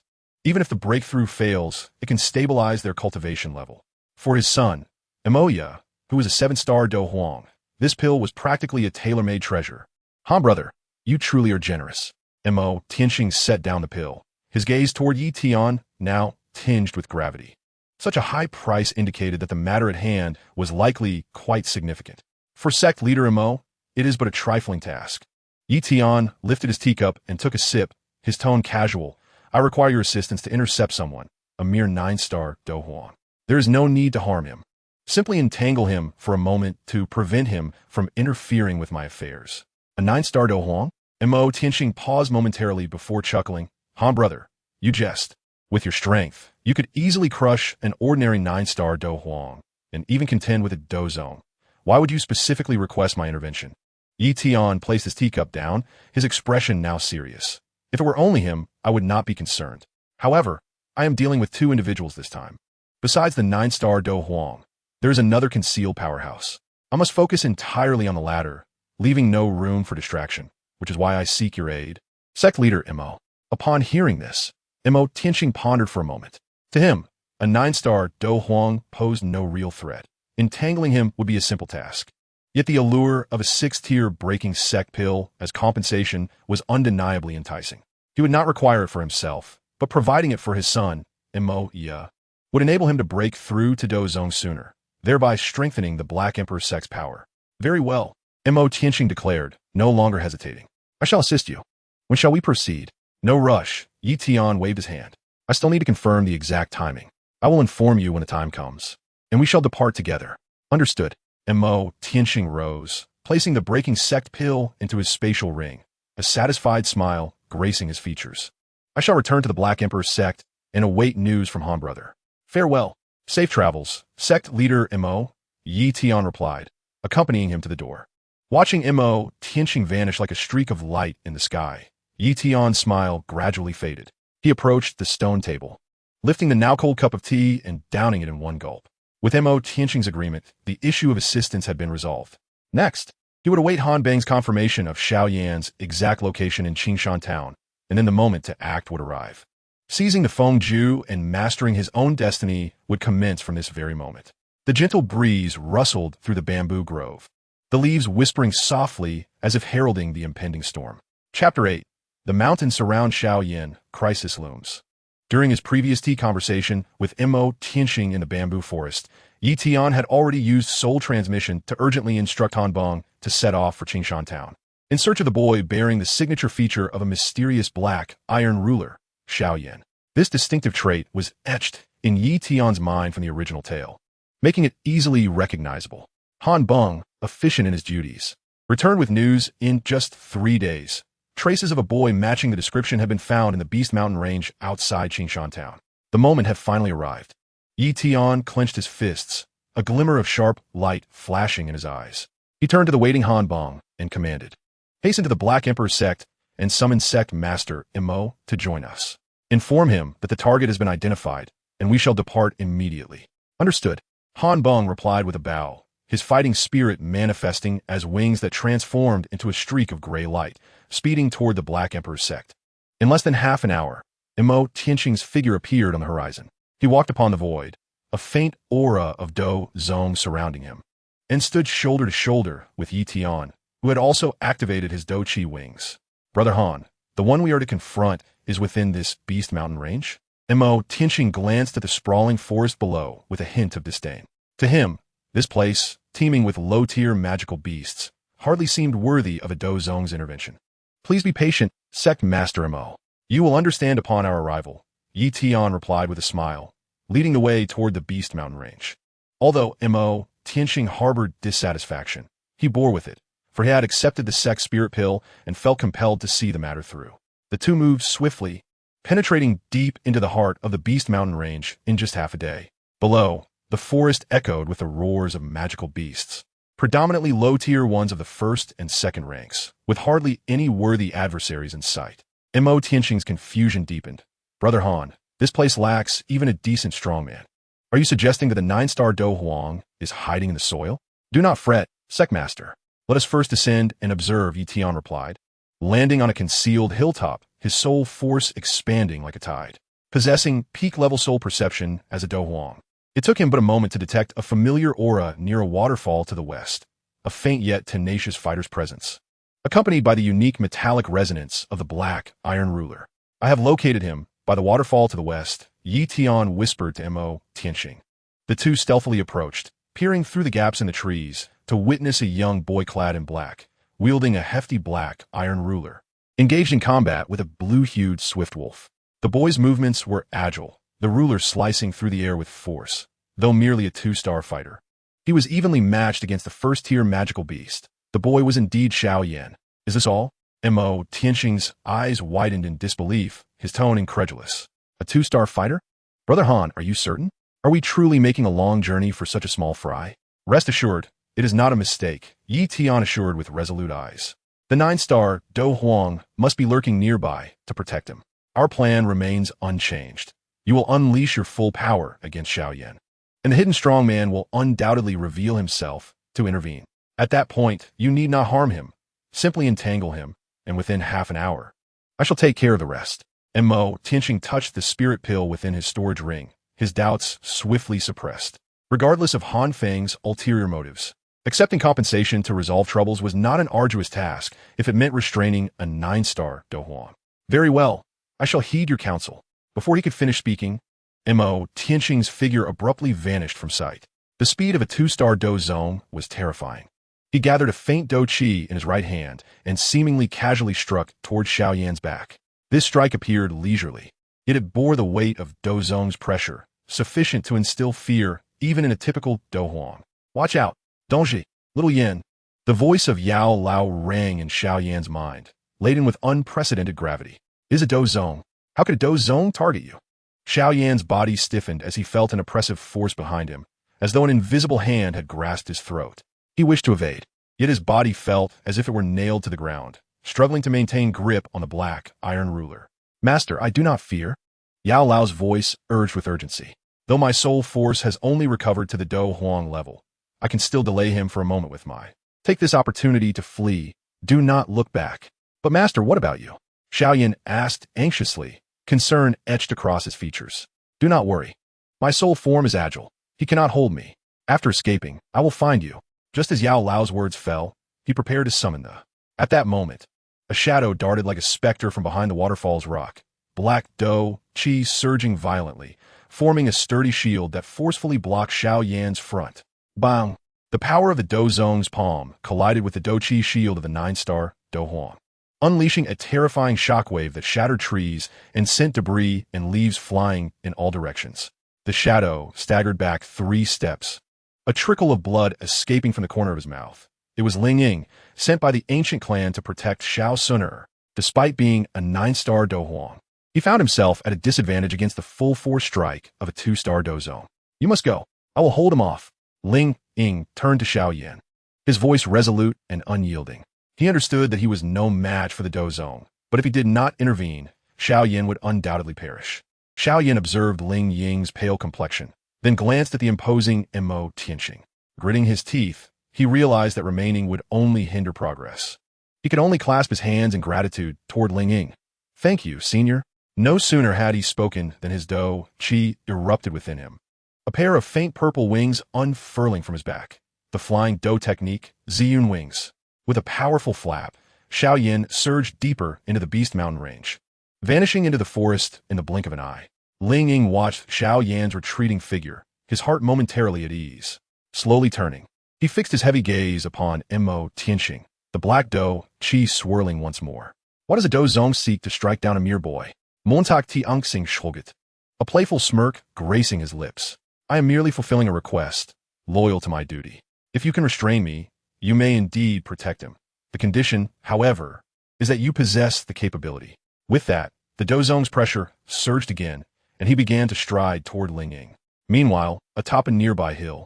Even if the breakthrough fails, it can stabilize their cultivation level. For his son, Emoya, who was a 7-star Dou Huang, this pill was practically a tailor-made treasure. Han brother, you truly are generous. Mo Tianxing set down the pill, his gaze toward Yi Tian, now tinged with gravity. Such a high price indicated that the matter at hand was likely quite significant. For sect leader Mo, it is but a trifling task. Yi Tian lifted his teacup and took a sip, his tone casual. I require your assistance to intercept someone, a mere 9-star Dou Huang. There is no need to harm him. Simply entangle him for a moment to prevent him from interfering with my affairs. A 9-star Dou Huang? Mo Tianxing paused momentarily before chuckling. Han brother, you jest. With your strength, you could easily crush an ordinary 9-star Dou Huang, and even contend with a Dou Zone. Why would you specifically request my intervention? Yi Tian placed his teacup down, his expression now serious. If it were only him, I would not be concerned. However, I am dealing with 2 individuals this time. Besides the 9-star Dou Huang, there is another concealed powerhouse. I must focus entirely on the latter, leaving no room for distraction, which is why I seek your aid. Sect leader Mo. Upon hearing this, Mo Tianxing pondered for a moment. To him, a 9-star Dou Huang posed no real threat. Entangling him would be a simple task. Yet the allure of a 6-tier breaking sect pill as compensation was undeniably enticing. He would not require it for himself, but providing it for his son, Mo Ya, would enable him to break through to Dou Zone sooner, thereby strengthening the Black Emperor sect's power. Very well, Mo Tianxing declared, no longer hesitating. I shall assist you. When shall we proceed? No rush, Yi Tian waved his hand. I still need to confirm the exact timing. I will inform you when the time comes, and we shall depart together. Understood. Mo Tianxing rose, placing the breaking sect pill into his spatial ring, a satisfied smile gracing his features. I shall return to the Black Emperor sect and await news from Han brother. Farewell. Safe travels, sect leader Mo, Yi Tian replied, accompanying him to the door. Watching Mo Tianxing vanish like a streak of light in the sky, Yi Tian's smile gradually faded. He approached the stone table, lifting the now-cold cup of tea and downing it in one gulp. With Mo Tianxing's agreement, the issue of assistance had been resolved. Next, he would await Han Feng's confirmation of Xiao Yan's exact location in Qingshan town, and then the moment to act would arrive. Seizing the Feng Ju and mastering his own destiny would commence from this very moment. The gentle breeze rustled through the bamboo grove, the leaves whispering softly as if heralding the impending storm. Chapter 8. The mountains surround Xiao Yan, crisis looms. During his previous tea conversation with Mo Tianxing in the bamboo forest, Yi Tian had already used soul transmission to urgently instruct Han Feng to set off for Qingshan town, in search of the boy bearing the signature feature of a mysterious black iron ruler, Xiao Yan. This distinctive trait was etched in Yi Tian's mind from the original tale, making it easily recognizable. Han Feng, efficient in his duties, returned with news in just 3 days. Traces of a boy matching the description had been found in the Beast Mountain range outside Qingshan town. The moment had finally arrived. Yi Tian clenched his fists, a glimmer of sharp light flashing in his eyes. He turned to the waiting Han Feng and commanded, hasten to the Black Emperor sect and summon sect master Mo to join us. Inform him that the target has been identified, and we shall depart immediately. Understood. Han Feng replied with a bow, his fighting spirit manifesting as wings that transformed into a streak of gray light, speeding toward the Black Emperor's sect. In less than half an hour, Mo Tianxing's figure appeared on the horizon. He walked upon the void, a faint aura of Dou Zong surrounding him, and stood shoulder to shoulder with Yi Tian, who had also activated his Dou Qi wings. Brother Han, the one we are to confront is within this Beast Mountain range? Mo Tianxing glanced at the sprawling forest below with a hint of disdain. To him, this place, teeming with low-tier magical beasts, hardly seemed worthy of a Dou Zong's intervention. Please be patient, Sect Master Mo. You will understand upon our arrival, Yi Tian replied with a smile, leading the way toward the Beast Mountain range. Although Mo Tianxing harbored dissatisfaction, he bore with it, for he had accepted the sect's spirit pill and felt compelled to see the matter through. The two moved swiftly, penetrating deep into the heart of the Beast Mountain range in just half a day. Below, the forest echoed with the roars of magical beasts, predominantly low-tier ones of the first and second ranks, with hardly any worthy adversaries in sight. Mo Tianxing's confusion deepened. Brother Han, this place lacks even a decent strongman. Are you suggesting that the 9-star Dou Huang is hiding in the soil? Do not fret, Sectmaster. Let us first descend and observe, Tian replied. Landing on a concealed hilltop, his soul force expanding like a tide, possessing peak-level soul perception as a Dou Huang. It took him but a moment to detect a familiar aura near a waterfall to the west, a faint yet tenacious fighter's presence, accompanied by the unique metallic resonance of the black iron ruler. I have located him by the waterfall to the west, Tian whispered to Mo Tianxing. The two stealthily approached, peering through the gaps in the trees to witness a young boy clad in black, wielding a hefty black iron ruler, engaged in combat with a blue-hued swift wolf. The boy's movements were agile, the ruler slicing through the air with force, though merely a two-star fighter. He was evenly matched against the first-tier magical beast. The boy was indeed Xiao Yan. Is this all? Mo Tianxing's eyes widened in disbelief, his tone incredulous. A two-star fighter? Brother Han, are you certain? Are we truly making a long journey for such a small fry? Rest assured, it is not a mistake, Tian assured with resolute eyes. The 9-star Dou Huang must be lurking nearby to protect him. Our plan remains unchanged. You will unleash your full power against Xiao Yan, and the hidden strongman will undoubtedly reveal himself to intervene. At that point, you need not harm him. Simply entangle him, and within half an hour, I shall take care of the rest. Mo Tianxing touched the spirit pill within his storage ring, his doubts swiftly suppressed. Regardless of Han Feng's ulterior motives, accepting compensation to resolve troubles was not an arduous task if it meant restraining a 9-star Dou Huang. Very well, I shall heed your counsel. Before he could finish speaking, Mo Tianxing's figure abruptly vanished from sight. The speed of a 2-star Dou Zong was terrifying. He gathered a faint Dou Qi in his right hand and seemingly casually struck toward Xiao Yan's back. This strike appeared leisurely, yet it bore the weight of Dou Zong's pressure, sufficient to instill fear even in a typical Dou Huang. Watch out, Dongji, little Yin. The voice of Yao Lao rang in Xiao Yan's mind, laden with unprecedented gravity. Is a Dou Zong? How could a Dou Zong target you? Xiao Yan's body stiffened as he felt an oppressive force behind him, as though an invisible hand had grasped his throat. He wished to evade, yet his body felt as if it were nailed to the ground, struggling to maintain grip on the black iron ruler. Master, I do not fear. Yao Lao's voice urged with urgency. Though my soul force has only recovered to the Dou Huang level, I can still delay him for a moment with my. Take this opportunity to flee. Do not look back. But master, what about you? Xiao Yan asked anxiously, concern etched across his features. Do not worry. My soul form is agile. He cannot hold me. After escaping, I will find you. Just as Yao Lao's words fell, he prepared to summon the. At that moment, a shadow darted like a specter from behind the waterfall's rock, black Dou Qi surging violently, forming a sturdy shield that forcefully blocked Xiao Yan's front. Bang! The power of the Dou Zong's palm collided with the Dou Qi shield of the 9-star Dou Huang, unleashing a terrifying shockwave that shattered trees and sent debris and leaves flying in all directions. The shadow staggered back 3 steps, a trickle of blood escaping from the corner of his mouth. It was Ling Ying, sent by the ancient clan to protect Xiao Suner, despite being a 9-star Dou Huang. He found himself at a disadvantage against the full-force strike of a 2-star Dou Zong. You must go. I will hold him off. Ling Ying turned to Xiao Yan, his voice resolute and unyielding. He understood that he was no match for the Dou Zong, but if he did not intervene, Xiao Yan would undoubtedly perish. Xiao Yan observed Ling Ying's pale complexion, then glanced at the imposing Mo Tianxing. Gritting his teeth, he realized that remaining would only hinder progress. He could only clasp his hands in gratitude toward Ling Ying. Thank you, senior. No sooner had he spoken than his Dou Qi erupted within him, a pair of faint purple wings unfurling from his back. The flying Dou technique, Ziyun wings. With a powerful flap, Xiao Yan surged deeper into the Beast Mountain range, vanishing into the forest in the blink of an eye. Ling Ying watched Xiao Yan's retreating figure, his heart momentarily at ease. Slowly turning, he fixed his heavy gaze upon Mo Tianxing, the black Dou Qi swirling once more. Why does a Dou Zong seek to strike down a mere boy? Montak ti Angsing Shulgit. A playful smirk gracing his lips. I am merely fulfilling a request, loyal to my duty. If you can restrain me, you may indeed protect him. The condition, however, is that you possess the capability. With that, the Dou Zong's pressure surged again, and he began to stride toward Ling Ying. Meanwhile, atop a nearby hill,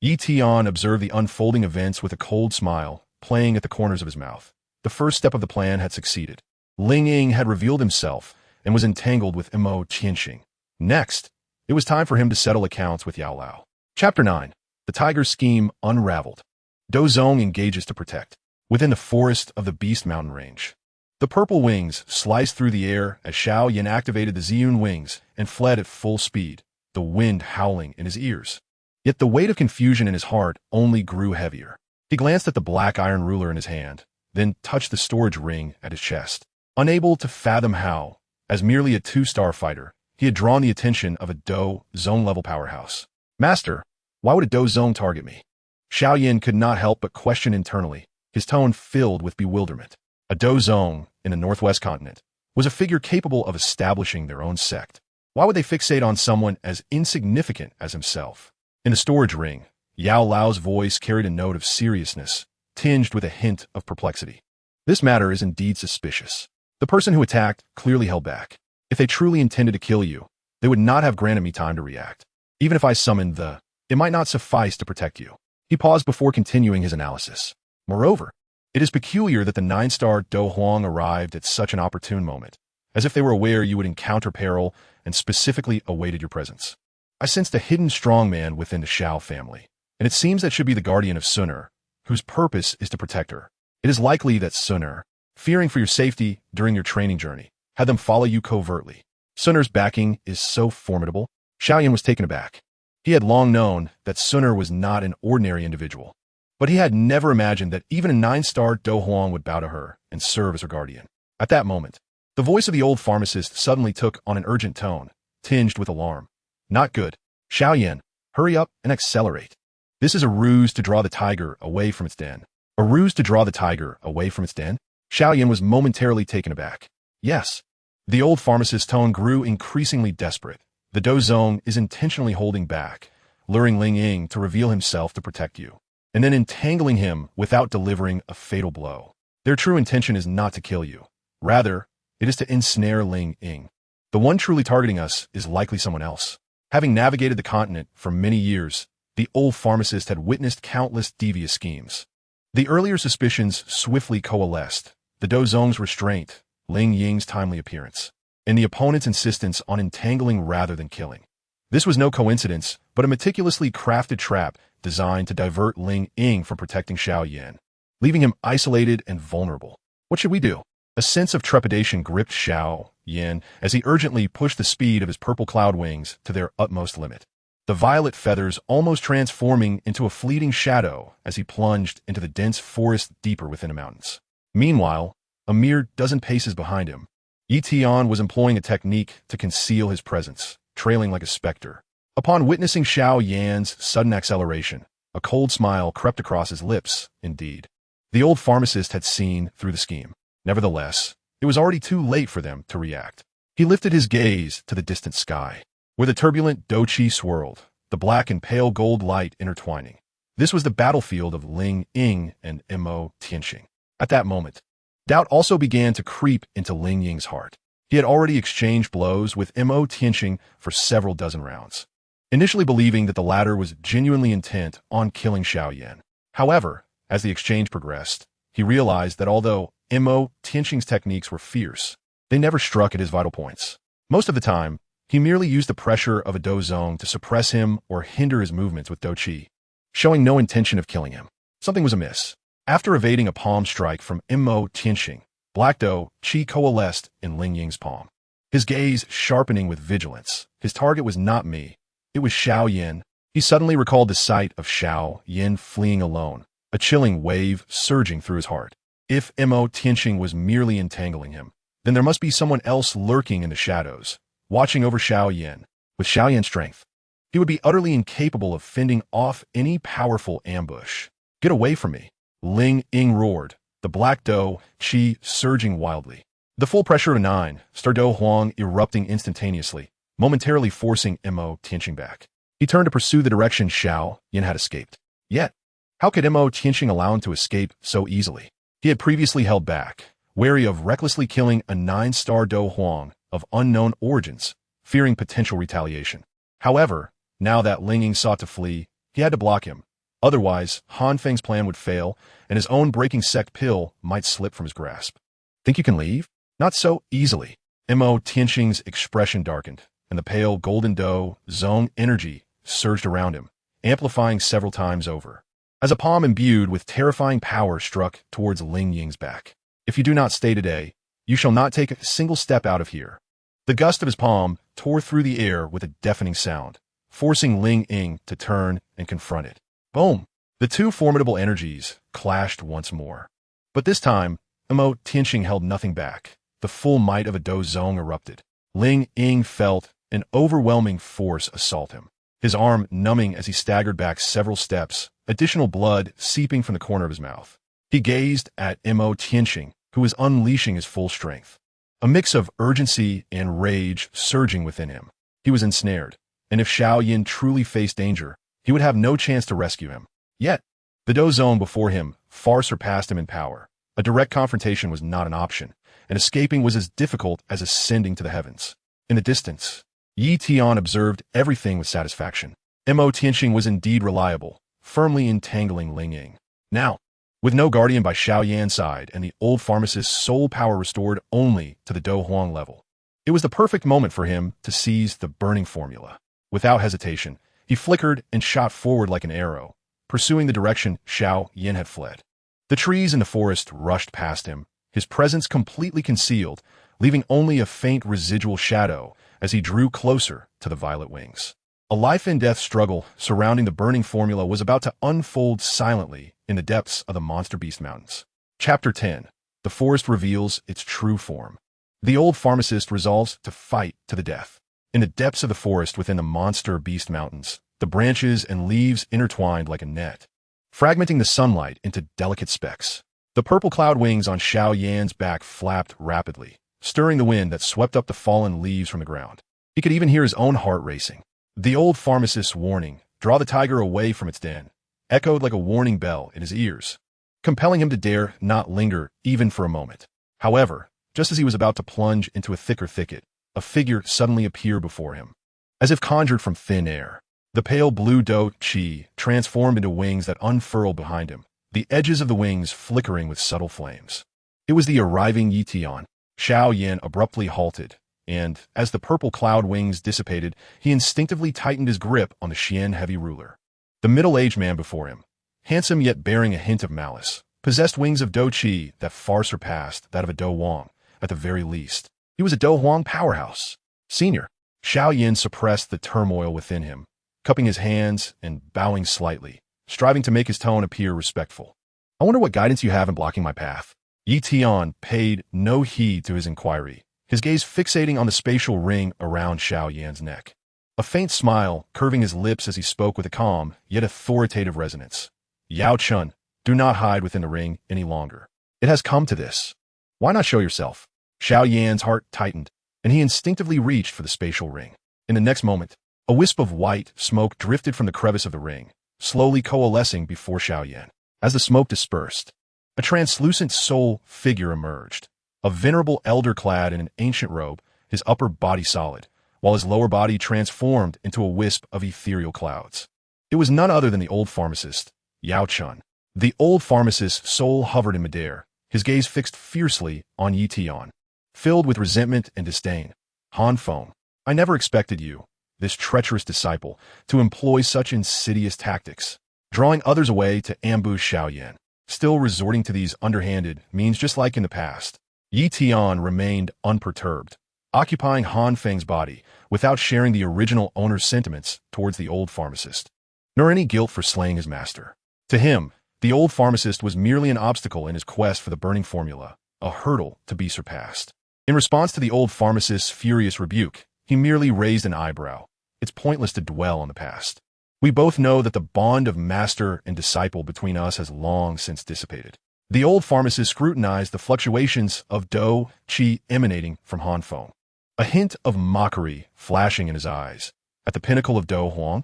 Tian observed the unfolding events with a cold smile playing at the corners of his mouth. The first step of the plan had succeeded. Ling Ying had revealed himself and was entangled with Mo Tianxing. Next, it was time for him to settle accounts with Yao Lao. Chapter 9. The Tiger's Scheme Unraveled. Dou Zong engages to protect. within the forest of the Beast Mountain Range. The purple wings sliced through the air as Xiao Yan activated the Ziyun wings and fled at full speed, the wind howling in his ears. Yet the weight of confusion in his heart only grew heavier. He glanced at the black iron ruler in his hand, then touched the storage ring at his chest. Unable to fathom how, as merely a two-star fighter, he had drawn the attention of a Dou zone-level powerhouse. Master, why would a Dou zone target me? Xiao Yan could not help but question internally, his tone filled with bewilderment. A Dou zone, in the northwest continent, was a figure capable of establishing their own sect. Why would they fixate on someone as insignificant as himself? In the storage ring, Yao Lao's voice carried a note of seriousness, tinged with a hint of perplexity. This matter is indeed suspicious. The person who attacked clearly held back. If they truly intended to kill you, they would not have granted me time to react. Even if I summoned it might not suffice to protect you. He paused before continuing his analysis. Moreover, it is peculiar that the 9-star Dou Huang arrived at such an opportune moment, as if they were aware you would encounter peril and specifically awaited your presence. I sensed a hidden strongman within the Xiao family, and it seems that should be the guardian of Suner, whose purpose is to protect her. It is likely that Suner, fearing for your safety during your training journey, had them follow you covertly. Suner's backing is so formidable. Xiao Yan was taken aback. He had long known that Suner was not an ordinary individual, but he had never imagined that even a 9-star Dou Huang would bow to her and serve as her guardian. At that moment, the voice of the old pharmacist suddenly took on an urgent tone, tinged with alarm. Not good. Xiao Yan, hurry up and accelerate. This is a ruse to draw the tiger away from its den. A ruse to draw the tiger away from its den? Xiao Yan was momentarily taken aback. Yes. The old pharmacist's tone grew increasingly desperate. The Dou zone is intentionally holding back, luring Ling Ying to reveal himself to protect you, and then entangling him without delivering a fatal blow. Their true intention is not to kill you. Rather, it is to ensnare Ling Ying. The one truly targeting us is likely someone else. Having navigated the continent for many years, the old pharmacist had witnessed countless devious schemes. The earlier suspicions swiftly coalesced: the Dou zone's restraint, Ling Ying's timely appearance, and the opponent's insistence on entangling rather than killing. This was no coincidence, but a meticulously crafted trap designed to divert Ling Ying from protecting Xiao Yan, leaving him isolated and vulnerable. What should we do? A sense of trepidation gripped Xiao Yan as he urgently pushed the speed of his purple cloud wings to their utmost limit, the violet feathers almost transforming into a fleeting shadow as he plunged into the dense forest deeper within the mountains. Meanwhile, a mere dozen paces behind him, Tian was employing a technique to conceal his presence, trailing like a specter. Upon witnessing Xiao Yan's sudden acceleration, a cold smile crept across his lips. Indeed, the old pharmacist had seen through the scheme. Nevertheless, it was already too late for them to react. He lifted his gaze to the distant sky, where the turbulent Dou Qi swirled, the black and pale gold light intertwining. This was the battlefield of Ling Ying and Mo Tianxing. At that moment, doubt also began to creep into Ling Ying's heart. He had already exchanged blows with Mo Tianxing for several dozen rounds, initially believing that the latter was genuinely intent on killing Xiao Yan. However, as the exchange progressed, he realized that although Mo Tianxing's techniques were fierce, they never struck at his vital points. Most of the time, he merely used the pressure of a Dou zone to suppress him or hinder his movements with Dou Qi, showing no intention of killing him. Something was amiss. After evading a palm strike from Mo Tianxing, Black Dou Qi coalesced in Ling Ying's palm, his gaze sharpening with vigilance. His target was not me. It was Xiao Yan. He suddenly recalled the sight of Xiao Yan fleeing alone, a chilling wave surging through his heart. If Mo Tianxing was merely entangling him, then there must be someone else lurking in the shadows, watching over Xiao Yan. With Xiao Yan's strength, he would be utterly incapable of fending off any powerful ambush. Get away from me! Ling Ying roared, the black Dou Qi surging wildly. The full pressure of a 9-star Dou Huang erupting instantaneously, momentarily forcing Mo Tianxing back. He turned to pursue the direction Xiao Yan had escaped. Yet, how could Mo Tianxing allow him to escape so easily? He had previously held back, wary of recklessly killing a 9-star Dou Huang of unknown origins, fearing potential retaliation. However, now that Ling Ying sought to flee, he had to block him. Otherwise, Han Feng's plan would fail, and his own breaking sect pill might slip from his grasp. Think you can leave? Not so easily. Mo Tianxing's expression darkened, and the pale golden Dou zone energy surged around him, amplifying several times over. as a palm imbued with terrifying power struck towards Ling Ying's back. If you do not stay today, you shall not take a single step out of here. The gust of his palm tore through the air with a deafening sound, forcing Ling Ying to turn and confront it. Boom! The two formidable energies clashed once more. But this time, Tianxing held nothing back. The full might of a Dou Zong erupted. Ling Ying felt an overwhelming force assault him, his arm numbing as he staggered back several steps, additional blood seeping from the corner of his mouth. He gazed at Tianxing, who was unleashing his full strength. A mix of urgency and rage surging within him. He was ensnared, and if Xiao Yan truly faced danger, he would have no chance to rescue him. Yet, the Dou Zone before him far surpassed him in power. A direct confrontation was not an option, and escaping was as difficult as ascending to the heavens. In the distance, Tian observed everything with satisfaction. Tianxing was indeed reliable, firmly entangling Ling Ying. Now, with no guardian by Xiao Yan's side and the old pharmacist's soul power restored only to the Dou Huang level, it was the perfect moment for him to seize the burning formula. Without hesitation, he flickered and shot forward like an arrow, pursuing the direction Xiao Yan had fled. The trees in the forest rushed past him, his presence completely concealed, leaving only a faint residual shadow as he drew closer to the violet wings. A life-and-death struggle surrounding the burning formula was about to unfold silently in the depths of the Monster Beast Mountains. Chapter 10. The forest reveals its true form. The old pharmacist resolves to fight to the death. In the depths of the forest within the Monster Beast Mountains, the branches and leaves intertwined like a net, fragmenting the sunlight into delicate specks. The purple cloud wings on Xiao Yan's back flapped rapidly, stirring the wind that swept up the fallen leaves from the ground. He could even hear his own heart racing. The old pharmacist's warning, "Draw the tiger away from its den," echoed like a warning bell in his ears, compelling him to dare not linger even for a moment. However, just as he was about to plunge into a thicker thicket, a figure suddenly appeared before him. As if conjured from thin air, the pale blue Dou Qi transformed into wings that unfurled behind him, the edges of the wings flickering with subtle flames. It was the arriving Tian. Xiao Yan abruptly halted, and, as the purple cloud wings dissipated, he instinctively tightened his grip on the Xian heavy ruler. The middle-aged man before him, handsome yet bearing a hint of malice, possessed wings of Dou Qi that far surpassed that of a Dou Huang, at the very least. He was a Dou Huang powerhouse. Senior. Xiao Yan suppressed the turmoil within him, cupping his hands and bowing slightly, striving to make his tone appear respectful. "I wonder what guidance you have in blocking my path." Tian paid no heed to his inquiry, his gaze fixating on the spatial ring around Xiao Yan's neck. A faint smile curving his lips as he spoke with a calm, yet authoritative resonance. "Yao Chun, do not hide within the ring any longer. It has come to this. Why not show yourself?" Xiao Yan's heart tightened, and he instinctively reached for the spatial ring. In the next moment, a wisp of white smoke drifted from the crevice of the ring, slowly coalescing before Xiao Yan. As the smoke dispersed, a translucent soul figure emerged, a venerable elder clad in an ancient robe, his upper body solid, while his lower body transformed into a wisp of ethereal clouds. It was none other than the old pharmacist, Yao Chun. The old pharmacist's soul hovered in midair, his gaze fixed fiercely on Tian, filled with resentment and disdain. "Han Feng, I never expected you, this treacherous disciple, to employ such insidious tactics, drawing others away to ambush Xiao Yan, still resorting to these underhanded means just like in the past." Tian remained unperturbed, occupying Han Feng's body without sharing the original owner's sentiments towards the old pharmacist, nor any guilt for slaying his master. To him, the old pharmacist was merely an obstacle in his quest for the burning formula, a hurdle to be surpassed. In response to the old pharmacist's furious rebuke, he merely raised an eyebrow. It's pointless to dwell on the past. We both know that the bond of master and disciple between us has long since dissipated. The old pharmacist scrutinized the fluctuations of Dou Qi emanating from Han Feng, a hint of mockery flashing in his eyes. "At the pinnacle of Dou Huang?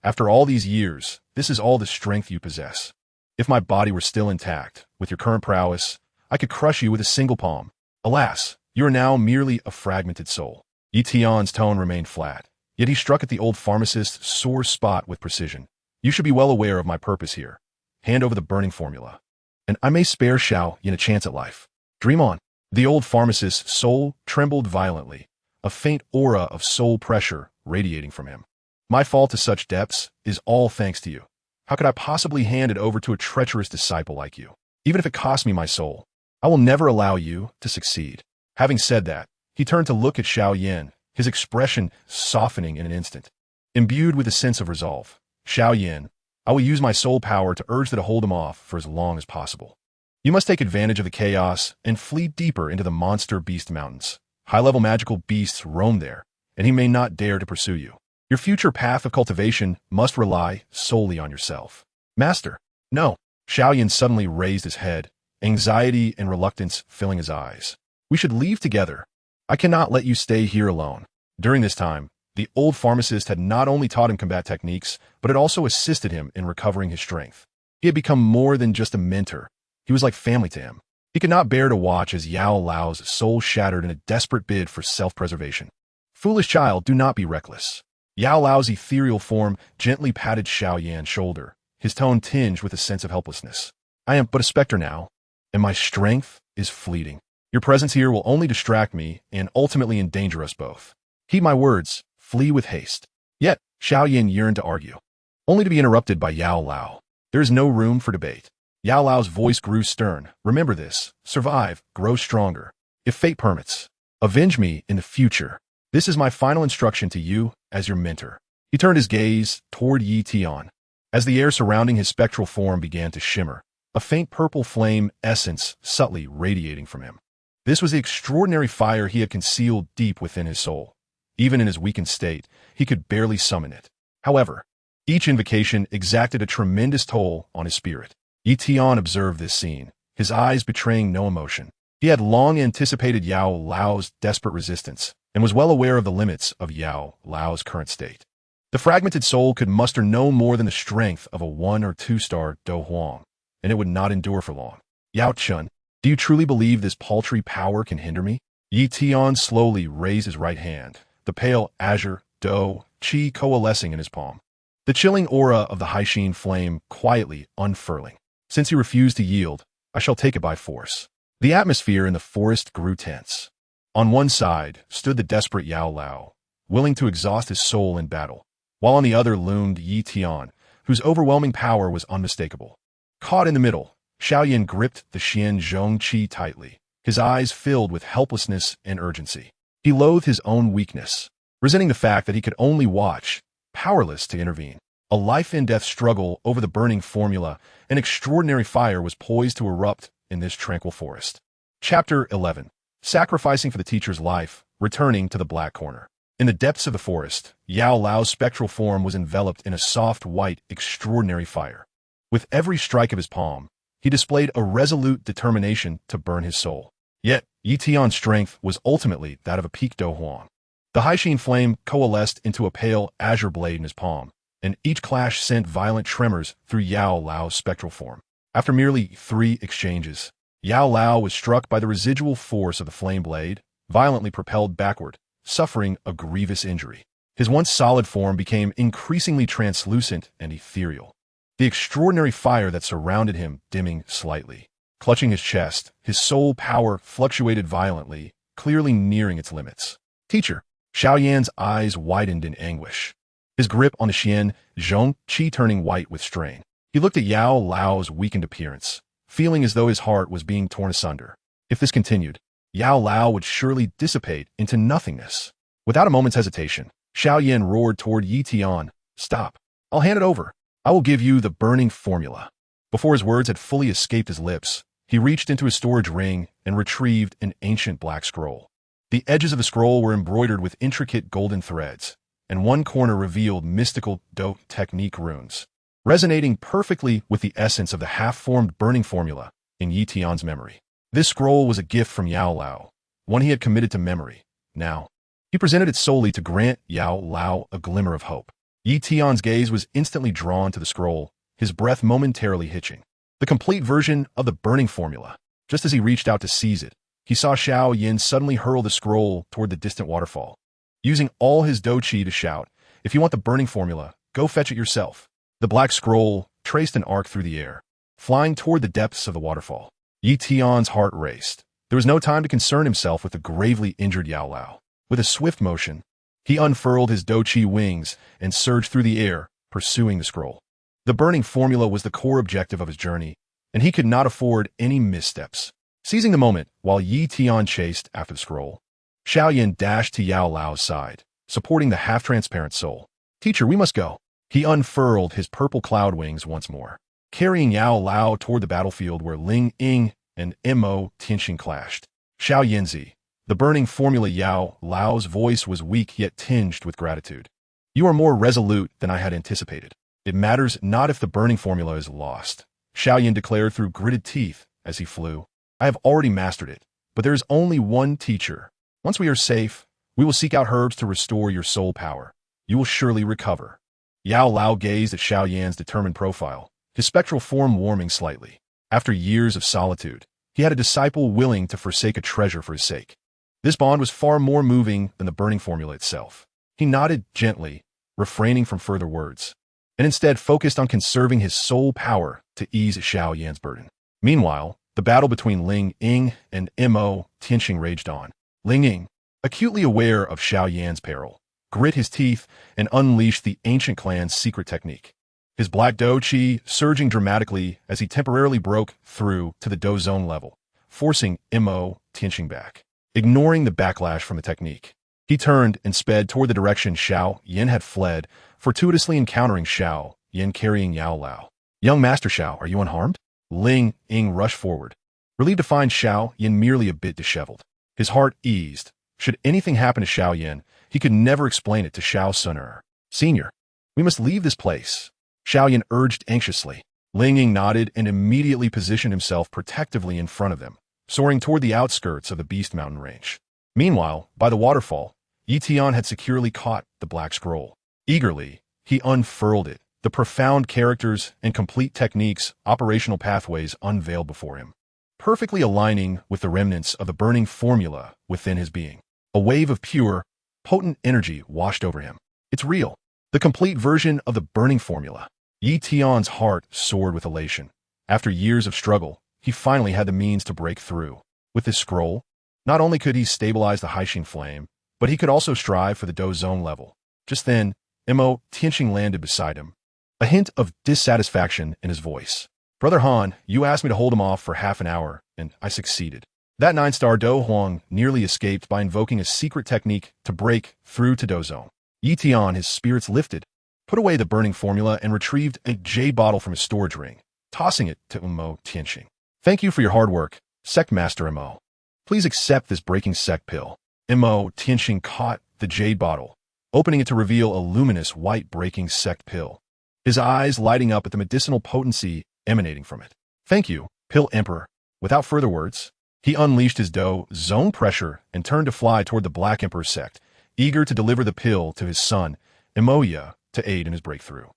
After all these years, this is all the strength you possess. If my body were still intact, with your current prowess, I could crush you with a single palm. Alas, you are now merely a fragmented soul." Tian's tone remained flat, yet he struck at the old pharmacist's sore spot with precision. "You should be well aware of my purpose here. Hand over the burning formula, and I may spare Xiao Yan a chance at life. Dream on." The old pharmacist's soul trembled violently, a faint aura of soul pressure radiating from him. "My fall to such depths is all thanks to you. How could I possibly hand it over to a treacherous disciple like you? Even if it cost me my soul, I will never allow you to succeed. Having said that, he turned to look at Xiao Yan, his expression softening in an instant. Imbued with a sense of resolve, Xiao Yan, I will use my soul power to urge thee to hold him off for as long as possible. You must take advantage of the chaos and flee deeper into the monster beast mountains. High-level magical beasts roam there, and he may not dare to pursue you. Your future path of cultivation must rely solely on yourself. Master, no. Xiao Yan suddenly raised his head, anxiety and reluctance filling his eyes. We should leave together. I cannot let you stay here alone. During this time, the old pharmacist had not only taught him combat techniques, but had also assisted him in recovering his strength. He had become more than just a mentor. He was like family to him. He could not bear to watch as Yao Lao's soul shattered in a desperate bid for self-preservation. Foolish child, do not be reckless. Yao Lao's ethereal form gently patted Xiao Yan's shoulder, his tone tinged with a sense of helplessness. I am but a specter now, and my strength is fleeting. Your presence here will only distract me and ultimately endanger us both. Heed my words, flee with haste. Yet, Xiao Yan yearned to argue, only to be interrupted by Yao Lao. There is no room for debate. Yao Lao's voice grew stern. Remember this. Survive, grow stronger. If fate permits, avenge me in the future. This is my final instruction to you as your mentor. He turned his gaze toward Tian. As the air surrounding his spectral form began to shimmer, a faint purple flame essence subtly radiating from him. This was the extraordinary fire he had concealed deep within his soul. Even in his weakened state, he could barely summon it. However, each invocation exacted a tremendous toll on his spirit. Tian observed this scene, his eyes betraying no emotion. He had long anticipated Yao Lao's desperate resistance, and was well aware of the limits of Yao Lao's current state. The fragmented soul could muster no more than the strength of a 1- or 2-star Dou Huang, and it would not endure for long. Yao Chun, do you truly believe this paltry power can hinder me? Tian slowly raised his right hand, the pale azure Dou Qi coalescing in his palm. The chilling aura of the Haixin flame quietly unfurling. Since he refused to yield, I shall take it by force. The atmosphere in the forest grew tense. On one side stood the desperate Yao Lao, willing to exhaust his soul in battle, while on the other loomed Tian, whose overwhelming power was unmistakable. Caught in the middle, Xiao Yan gripped the Xian Zhongqi tightly, his eyes filled with helplessness and urgency. He loathed his own weakness, resenting the fact that he could only watch, powerless to intervene. A life-and-death struggle over the burning formula, an extraordinary fire was poised to erupt in this tranquil forest. Chapter 11. Sacrificing for the teacher's life, returning to the black corner. In the depths of the forest, Yao Lao's spectral form was enveloped in a soft white, extraordinary fire. With every strike of his palm, he displayed a resolute determination to burn his soul. Yet, Tian's strength was ultimately that of a peak Dou Huang. The Haixin flame coalesced into a pale azure blade in his palm, and each clash sent violent tremors through Yao Lao's spectral form. After merely 3 exchanges, Yao Lao was struck by the residual force of the flame blade, violently propelled backward, suffering a grievous injury. His once solid form became increasingly translucent and ethereal, the extraordinary fire that surrounded him dimming slightly. Clutching his chest, his soul power fluctuated violently, clearly nearing its limits. Teacher, Xiao Yan's eyes widened in anguish, his grip on the Xian Zhongqi turning white with strain. He looked at Yao Lao's weakened appearance, feeling as though his heart was being torn asunder. If this continued, Yao Lao would surely dissipate into nothingness. Without a moment's hesitation, Xiao Yan roared toward Tian, "Stop. I'll hand it over. I will give you the burning formula." Before his words had fully escaped his lips, he reached into his storage ring and retrieved an ancient black scroll. The edges of the scroll were embroidered with intricate golden threads, and one corner revealed mystical Dou technique runes, resonating perfectly with the essence of the half-formed burning formula in Tian's memory. This scroll was a gift from Yao Lao, one he had committed to memory. Now, he presented it solely to grant Yao Lao a glimmer of hope. Tian's gaze was instantly drawn to the scroll, his breath momentarily hitching. The complete version of the burning formula. Just as he reached out to seize it, he saw Xiao Yan suddenly hurl the scroll toward the distant waterfall, using all his Dou Qi to shout, "If you want the burning formula, go fetch it yourself." The black scroll traced an arc through the air, flying toward the depths of the waterfall. Tian's heart raced. There was no time to concern himself with the gravely injured Yao Lao. With a swift motion, he unfurled his Dou Qi wings and surged through the air, pursuing the scroll. The burning formula was the core objective of his journey, and he could not afford any missteps. Seizing the moment while Tian chased after the scroll, Xiao Yan dashed to Yao Lao's side, supporting the half-transparent soul. "Teacher, we must go." He unfurled his purple cloud wings once more, carrying Yao Lao toward the battlefield where Ling Ying and Mo Tianxing clashed. "Xiao Yanzi." The burning formula. Yao Lao's voice was weak yet tinged with gratitude. "You are more resolute than I had anticipated. It matters not if the burning formula is lost," Xiao Yan declared through gritted teeth as he flew. "I have already mastered it, but there is only one teacher. Once we are safe, we will seek out herbs to restore your soul power. You will surely recover." Yao Lao gazed at Xiao Yan's determined profile, his spectral form warming slightly. After years of solitude, he had a disciple willing to forsake a treasure for his sake. This bond was far more moving than the burning formula itself. He nodded gently, refraining from further words, and instead focused on conserving his soul power to ease Xiao Yan's burden. Meanwhile, the battle between Ling Ying and Mo Tianxing raged on. Ling Ying, acutely aware of Xiao Yan's peril, grit his teeth and unleashed the ancient clan's secret technique. His black Dou Qi surging dramatically as he temporarily broke through to the Dou zone level, forcing Mo Tianxing back. Ignoring the backlash from the technique, he turned and sped toward the direction Xiao Yan had fled, fortuitously encountering Xiao Yan carrying Yao Lao. "Young Master Xiao, are you unharmed?" Ling Ying rushed forward, relieved to find Xiao Yan merely a bit disheveled. His heart eased. Should anything happen to Xiao Yan, he could never explain it to Xiao Suner. "Senior, we must leave this place," Xiao Yan urged anxiously. Ling Ying nodded and immediately positioned himself protectively in front of them, soaring toward the outskirts of the Beast Mountain range. Meanwhile, by the waterfall, Tian had securely caught the black scroll. Eagerly, he unfurled it, the profound characters and complete techniques, operational pathways unveiled before him, perfectly aligning with the remnants of the burning formula within his being. A wave of pure, potent energy washed over him. "It's real. The complete version of the burning formula." Tian's heart soared with elation. After years of struggle, he finally had the means to break through. With this scroll, not only could he stabilize the Haixing flame, but he could also strive for the Dou zone level. Just then, Mo Tianxing landed beside him, a hint of dissatisfaction in his voice. "Brother Han, you asked me to hold him off for half an hour, and I succeeded." That 9-star Dou Huang nearly escaped by invoking a secret technique to break through to Dou zone. Tian, his spirits lifted, put away the burning formula and retrieved a jade bottle from his storage ring, tossing it to Mo Tianxing. "Thank you for your hard work, Sect Master Mo. Please accept this breaking sect pill." Mo Tianxing caught the jade bottle, opening it to reveal a luminous white breaking sect pill, his eyes lighting up at the medicinal potency emanating from it. "Thank you, Pill Emperor." Without further words, he unleashed his Dou zone pressure and turned to fly toward the Black Emperor sect, eager to deliver the pill to his son, Moya, to aid in his breakthrough.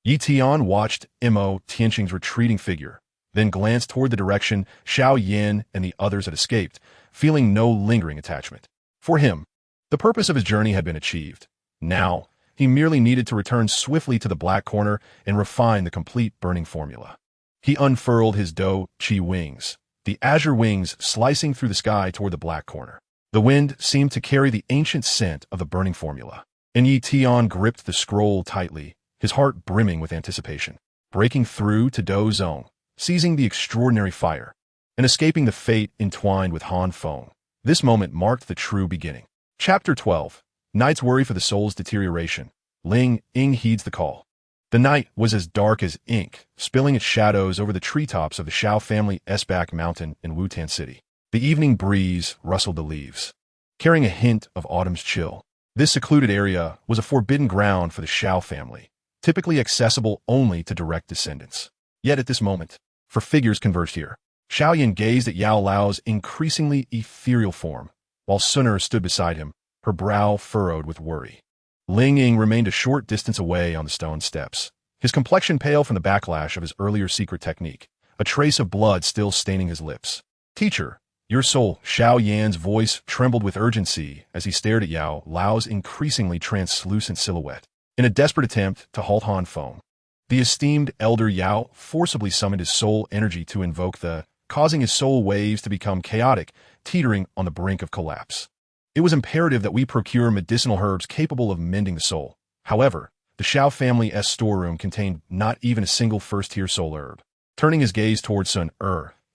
Tian watched Mo Tianxing's retreating figure, then glanced toward the direction Xiao Yan and the others had escaped, feeling no lingering attachment. For him, the purpose of his journey had been achieved. Now, he merely needed to return swiftly to the black corner and refine the complete burning formula. He unfurled his Dou Qi wings, the azure wings slicing through the sky toward the black corner. The wind seemed to carry the ancient scent of the burning formula, and Tian gripped the scroll tightly, his heart brimming with anticipation. Breaking through to Dou zone, seizing the extraordinary fire, and escaping the fate entwined with Han Feng. This moment marked the true beginning. Chapter 12. Night's worry for the soul's deterioration. Ling Ying heeds the call. The night was as dark as ink, spilling its shadows over the treetops of the Xiao family Esbac Mountain in Wutan City. The evening breeze rustled the leaves, carrying a hint of autumn's chill. This secluded area was a forbidden ground for the Xiao family, typically accessible only to direct descendants. Yet at this moment, for figures converged here. Xiao Yan gazed at Yao Lao's increasingly ethereal form, while Suner stood beside him, her brow furrowed with worry. Ling Ying remained a short distance away on the stone steps, his complexion pale from the backlash of his earlier secret technique, a trace of blood still staining his lips. "Teacher, your soul." Xiao Yan's voice trembled with urgency as he stared at Yao Lao's increasingly translucent silhouette. In a desperate attempt to halt Han Feng, the esteemed elder Yao forcibly summoned his soul energy to invoke causing his soul waves to become chaotic, teetering on the brink of collapse. It was imperative that we procure medicinal herbs capable of mending the soul. However, The Xiao family's storeroom contained not even a single first-tier soul herb. Turning his gaze towards Sun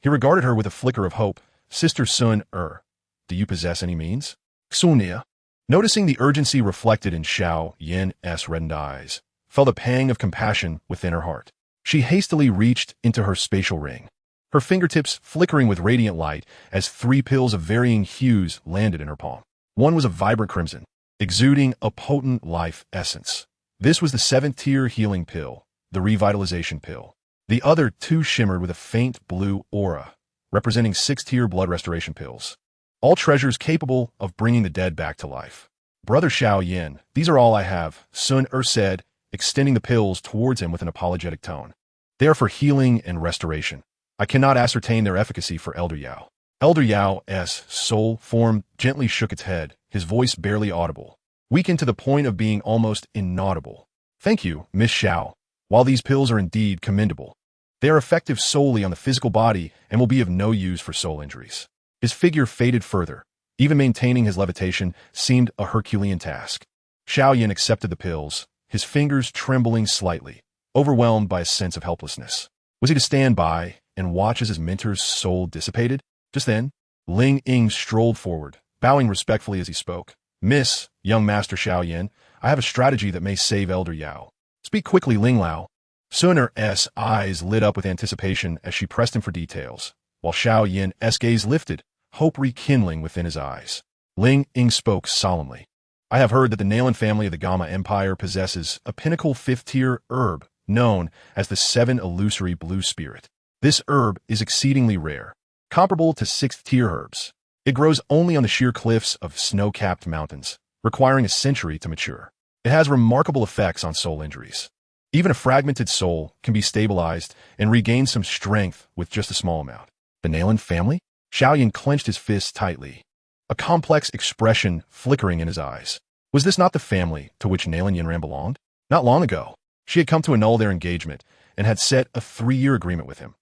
he regarded her with a flicker of hope. Sister Sun do you possess any means? Xunia. Noticing the urgency reflected in Xiao Yan's reddened eyes, felt a pang of compassion within her heart. She hastily reached into her spatial ring, her fingertips flickering with radiant light as 3 pills of varying hues landed in her palm. One was a vibrant crimson, exuding a potent life essence. This was the 7th-tier healing pill, the revitalization pill. The other 2 shimmered with a faint blue aura, representing 6th-tier blood restoration pills. All treasures capable of bringing the dead back to life. Brother Xiao Yan, these are all I have, Sun said, extending the pills towards him with an apologetic tone. They are for healing and restoration. I cannot ascertain their efficacy for Elder Yao. Elder Yao's soul form gently shook its head, his voice barely audible, weakened to the point of being almost inaudible. Thank you, Miss Xiao. While these pills are indeed commendable, they are effective solely on the physical body and will be of no use for soul injuries. His figure faded further. Even maintaining his levitation seemed a Herculean task. Xiao Yan accepted the pills, his fingers trembling slightly, overwhelmed by a sense of helplessness. Was he to stand by and watch as his mentor's soul dissipated? Just then, Ling Ying strolled forward, bowing respectfully as he spoke. Miss, young Master Xiao Yan, I have a strategy that may save Elder Yao. Speak quickly, Ling Lao. Sun's eyes lit up with anticipation as she pressed him for details, while Xiao Yan's gaze lifted, hope rekindling within his eyes. Ling Ying spoke solemnly. I have heard that the Nalan family of the Gamma Empire possesses a pinnacle 5th-tier herb known as the 7 illusory blue spirit. This herb is exceedingly rare, comparable to 6th-tier herbs. It grows only on the sheer cliffs of snow-capped mountains, requiring a century to mature. It has remarkable effects on soul injuries. Even a fragmented soul can be stabilized and regain some strength with just a small amount. The Nalan family? Xiao Yan clenched his fists tightly, a complex expression flickering in his eyes. Was this not the family to which Nalan Yanran belonged? Not long ago, she had come to annul their engagement and had set a 3-year agreement with him.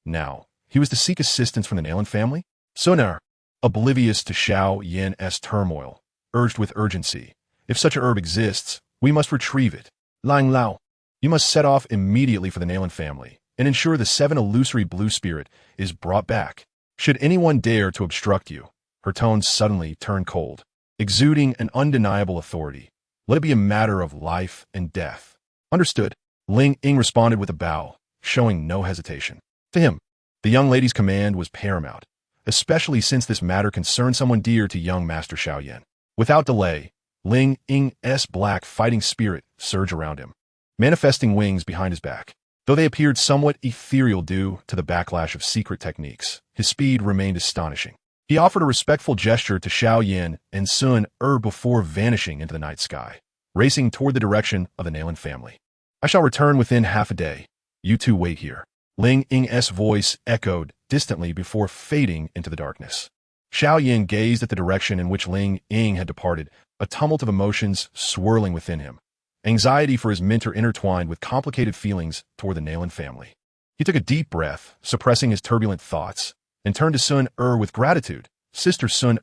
Now, he was to seek assistance from the Nalan family? Sunar, oblivious to Xiao Yan's turmoil, urged with urgency. If such a herb exists, we must retrieve it. Lang Lao, you must set off immediately for the Nalan family and ensure the 7 illusory blue spirit is brought back. Should anyone dare to obstruct you, her tone suddenly turned cold, exuding an undeniable authority. Let it be a matter of life and death. Understood. Ling Ying responded with a bow, showing no hesitation. To him, the young lady's command was paramount, especially since this matter concerned someone dear to young Master Xiao Yan. Without delay, Ling Ying's black fighting spirit surged around him, manifesting wings behind his back. Though they appeared somewhat ethereal due to the backlash of secret techniques, his speed remained astonishing. He offered a respectful gesture to Xiao Yan and Sun before vanishing into the night sky, racing toward the direction of the Nalan family. I shall return within half a day. You two wait here. Ling Ying's voice echoed distantly before fading into the darkness. Xiao Yan gazed at the direction in which Ling Ying had departed, a tumult of emotions swirling within him. Anxiety for his mentor intertwined with complicated feelings toward the Nalan family. He took a deep breath, suppressing his turbulent thoughts, and turned to Sun with gratitude. Sister Sun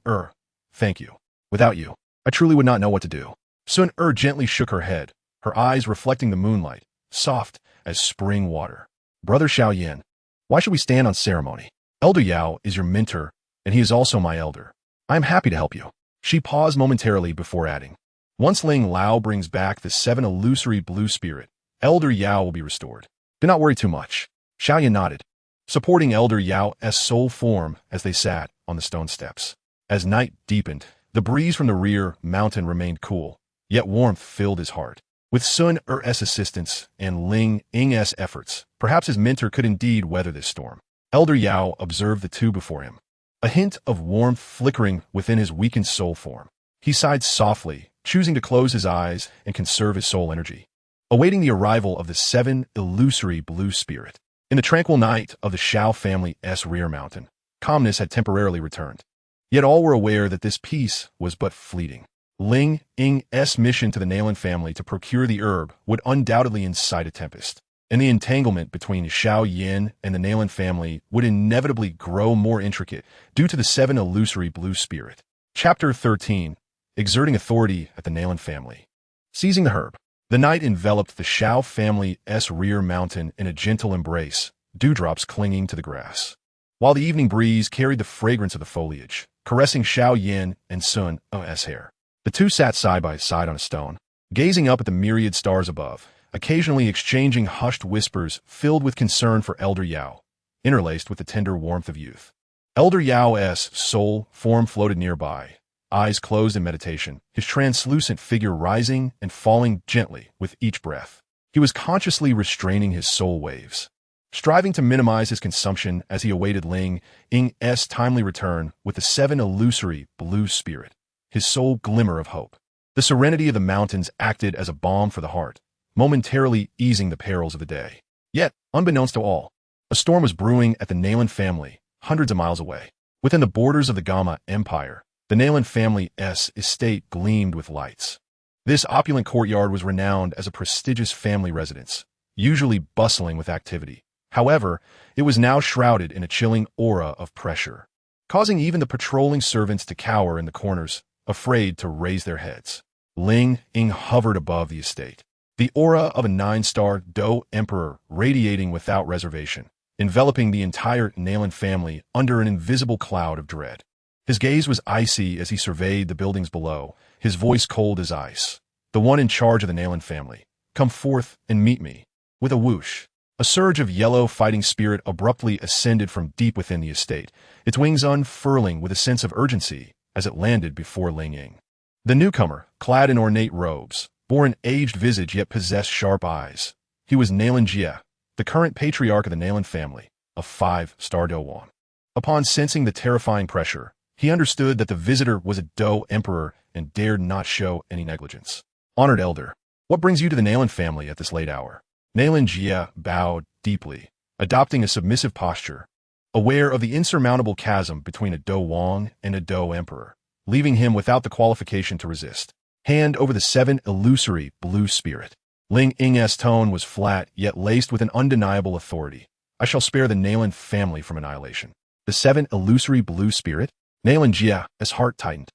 thank you. Without you, I truly would not know what to do. Sun gently shook her head, her eyes reflecting the moonlight, soft as spring water. Brother Xiao Yan, why should we stand on ceremony? Elder Yao is your mentor, and he is also my elder. I am happy to help you. She paused momentarily before adding, once Ling Lao brings back the 7 illusory blue spirit, Elder Yao will be restored. Do not worry too much. Xiao Yan nodded, supporting Elder Yao's soul form as they sat on the stone steps. As night deepened, the breeze from the rear mountain remained cool, yet warmth filled his heart. With Sun's assistance and Ling Ying's efforts, perhaps his mentor could indeed weather this storm. Elder Yao observed the two before him, a hint of warmth flickering within his weakened soul form. He sighed softly, choosing to close his eyes and conserve his soul energy, awaiting the arrival of the 7 illusory blue spirit. In the tranquil night of the Xiao family's rear mountain, calmness had temporarily returned. Yet all were aware that this peace was but fleeting. Ling Ying's mission to the Nalan family to procure the herb would undoubtedly incite a tempest, and the entanglement between Xiao Yan and the Nalan family would inevitably grow more intricate due to the 7 illusory blue spirit. Chapter 13. Exerting authority at the Nalan family. Seizing the herb. The night enveloped the Xiao family's rear mountain in a gentle embrace, dewdrops clinging to the grass, while the evening breeze carried the fragrance of the foliage, caressing Xiao Yan and Sun's hair. The two sat side by side on a stone, gazing up at the myriad stars above, occasionally exchanging hushed whispers filled with concern for Elder Yao, interlaced with the tender warmth of youth. Elder Yao's soul form floated nearby, eyes closed in meditation, his translucent figure rising and falling gently with each breath. He was consciously restraining his soul waves, striving to minimize his consumption as he awaited Ling Ying's timely return with the 7 illusory blue spirit, his sole glimmer of hope. The serenity of the mountains acted as a balm for the heart, momentarily easing the perils of the day. Yet, unbeknownst to all, a storm was brewing at the Nalan family, hundreds of miles away. Within the borders of the Gama Empire, the Nalan family's estate gleamed with lights. This opulent courtyard was renowned as a prestigious family residence, usually bustling with activity. However, it was now shrouded in a chilling aura of pressure, causing even the patrolling servants to cower in the corners, afraid to raise their heads. Ling Ying hovered above the estate, the aura of a 9-star Dou Emperor radiating without reservation, enveloping the entire Nalan family under an invisible cloud of dread. His gaze was icy as he surveyed the buildings below, his voice cold as ice. The one in charge of the Nalan family, come forth and meet me. With a whoosh, a surge of yellow fighting spirit abruptly ascended from deep within the estate, its wings unfurling with a sense of urgency as it landed before Ling Ying. The newcomer, clad in ornate robes, bore an aged visage yet possessed sharp eyes. He was Nalan Jie, the current patriarch of the Nalan family, a 5-star Dou Huang. Upon sensing the terrifying pressure, he understood that the visitor was a Dou Emperor and dared not show any negligence. Honored elder, what brings you to the Nalan family at this late hour? Nalan Jie bowed deeply, adopting a submissive posture, aware of the insurmountable chasm between a Dou Huang and a Dou Emperor, leaving him without the qualification to resist. Hand over the 7 illusory blue spirit. Ling Ying's tone was flat, yet laced with an undeniable authority. I shall spare the Nalan family from annihilation. The 7 illusory blue spirit? Nalan Jie's heart tightened,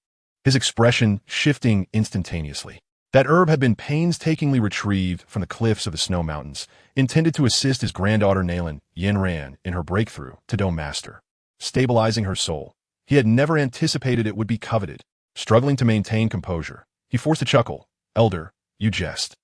his expression shifting instantaneously. That herb had been painstakingly retrieved from the cliffs of the Snow Mountains, intended to assist his granddaughter Nalan Yanran in her breakthrough to Dou Master, stabilizing her soul. He had never anticipated it would be coveted. Struggling to maintain composure, he forced a chuckle. Elder, you jest.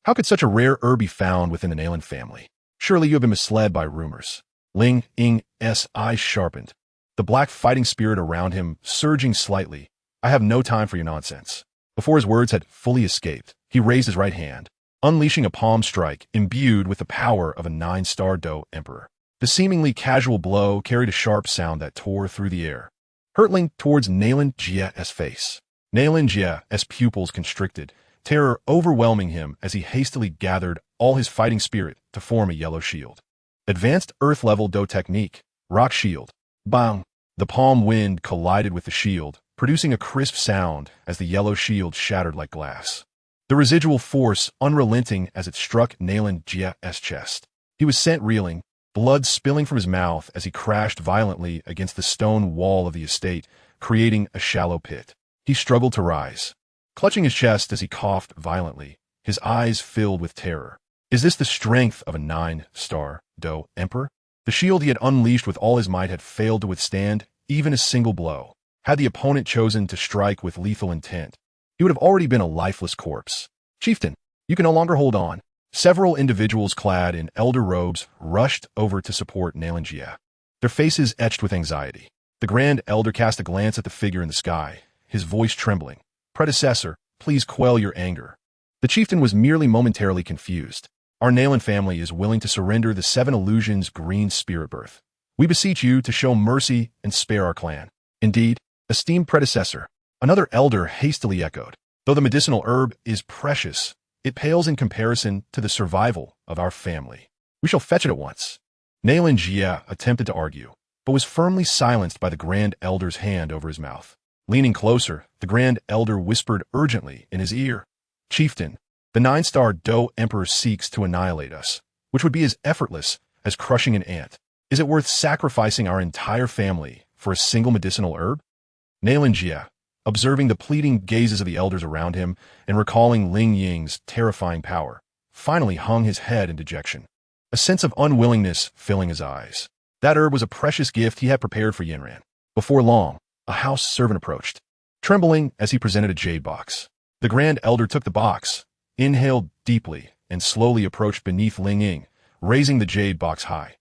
How could such a rare herb be found within the Nalan family? Surely you have been misled by rumors. Ling Ying's eyes sharpened, the black fighting spirit around him surging slightly. I have no time for your nonsense. Before his words had fully escaped, he raised his right hand, unleashing a palm strike imbued with the power of a 9-star Dou Emperor. The seemingly casual blow carried a sharp sound that tore through the air, hurtling towards Nalan Jie's face. Nalan Jie's pupils constricted, terror overwhelming him as he hastily gathered all his fighting spirit to form a yellow shield. Advanced Earth-level Dou technique, rock shield. Bang! The palm wind collided with the shield, producing a crisp sound as the yellow shield shattered like glass. The residual force unrelenting as it struck Nalan Jie's chest. He was sent reeling, blood spilling from his mouth as he crashed violently against the stone wall of the estate, creating a shallow pit. He struggled to rise, clutching his chest as he coughed violently, his eyes filled with terror. Is this the strength of a 9-star Dou Emperor? The shield he had unleashed with all his might had failed to withstand even a single blow. Had the opponent chosen to strike with lethal intent, he would have already been a lifeless corpse. Chieftain, you can no longer hold on. Several individuals clad in elder robes rushed over to support Nalan Jie, their faces etched with anxiety. The Grand Elder cast a glance at the figure in the sky, his voice trembling. Predecessor, please quell your anger. The chieftain was merely momentarily confused. Our Nalan family is willing to surrender the 7 illusions green spirit birth. We beseech you to show mercy and spare our clan. Indeed, esteemed predecessor, another elder hastily echoed. Though the medicinal herb is precious, it pales in comparison to the survival of our family. We shall fetch it at once. Nalan Jie attempted to argue, but was firmly silenced by the Grand Elder's hand over his mouth. Leaning closer, the Grand Elder whispered urgently in his ear, Chieftain, the 9-star Dou Emperor seeks to annihilate us, which would be as effortless as crushing an ant. Is it worth sacrificing our entire family for a single medicinal herb? Nalan Jie, observing the pleading gazes of the elders around him and recalling Ling Ying's terrifying power, finally hung his head in dejection, a sense of unwillingness filling his eyes. That herb was a precious gift he had prepared for Yanran. Before long, a house servant approached, trembling as he presented a jade box. The grand elder took the box, inhaled deeply, and slowly approached beneath Ling Ying, raising the jade box high.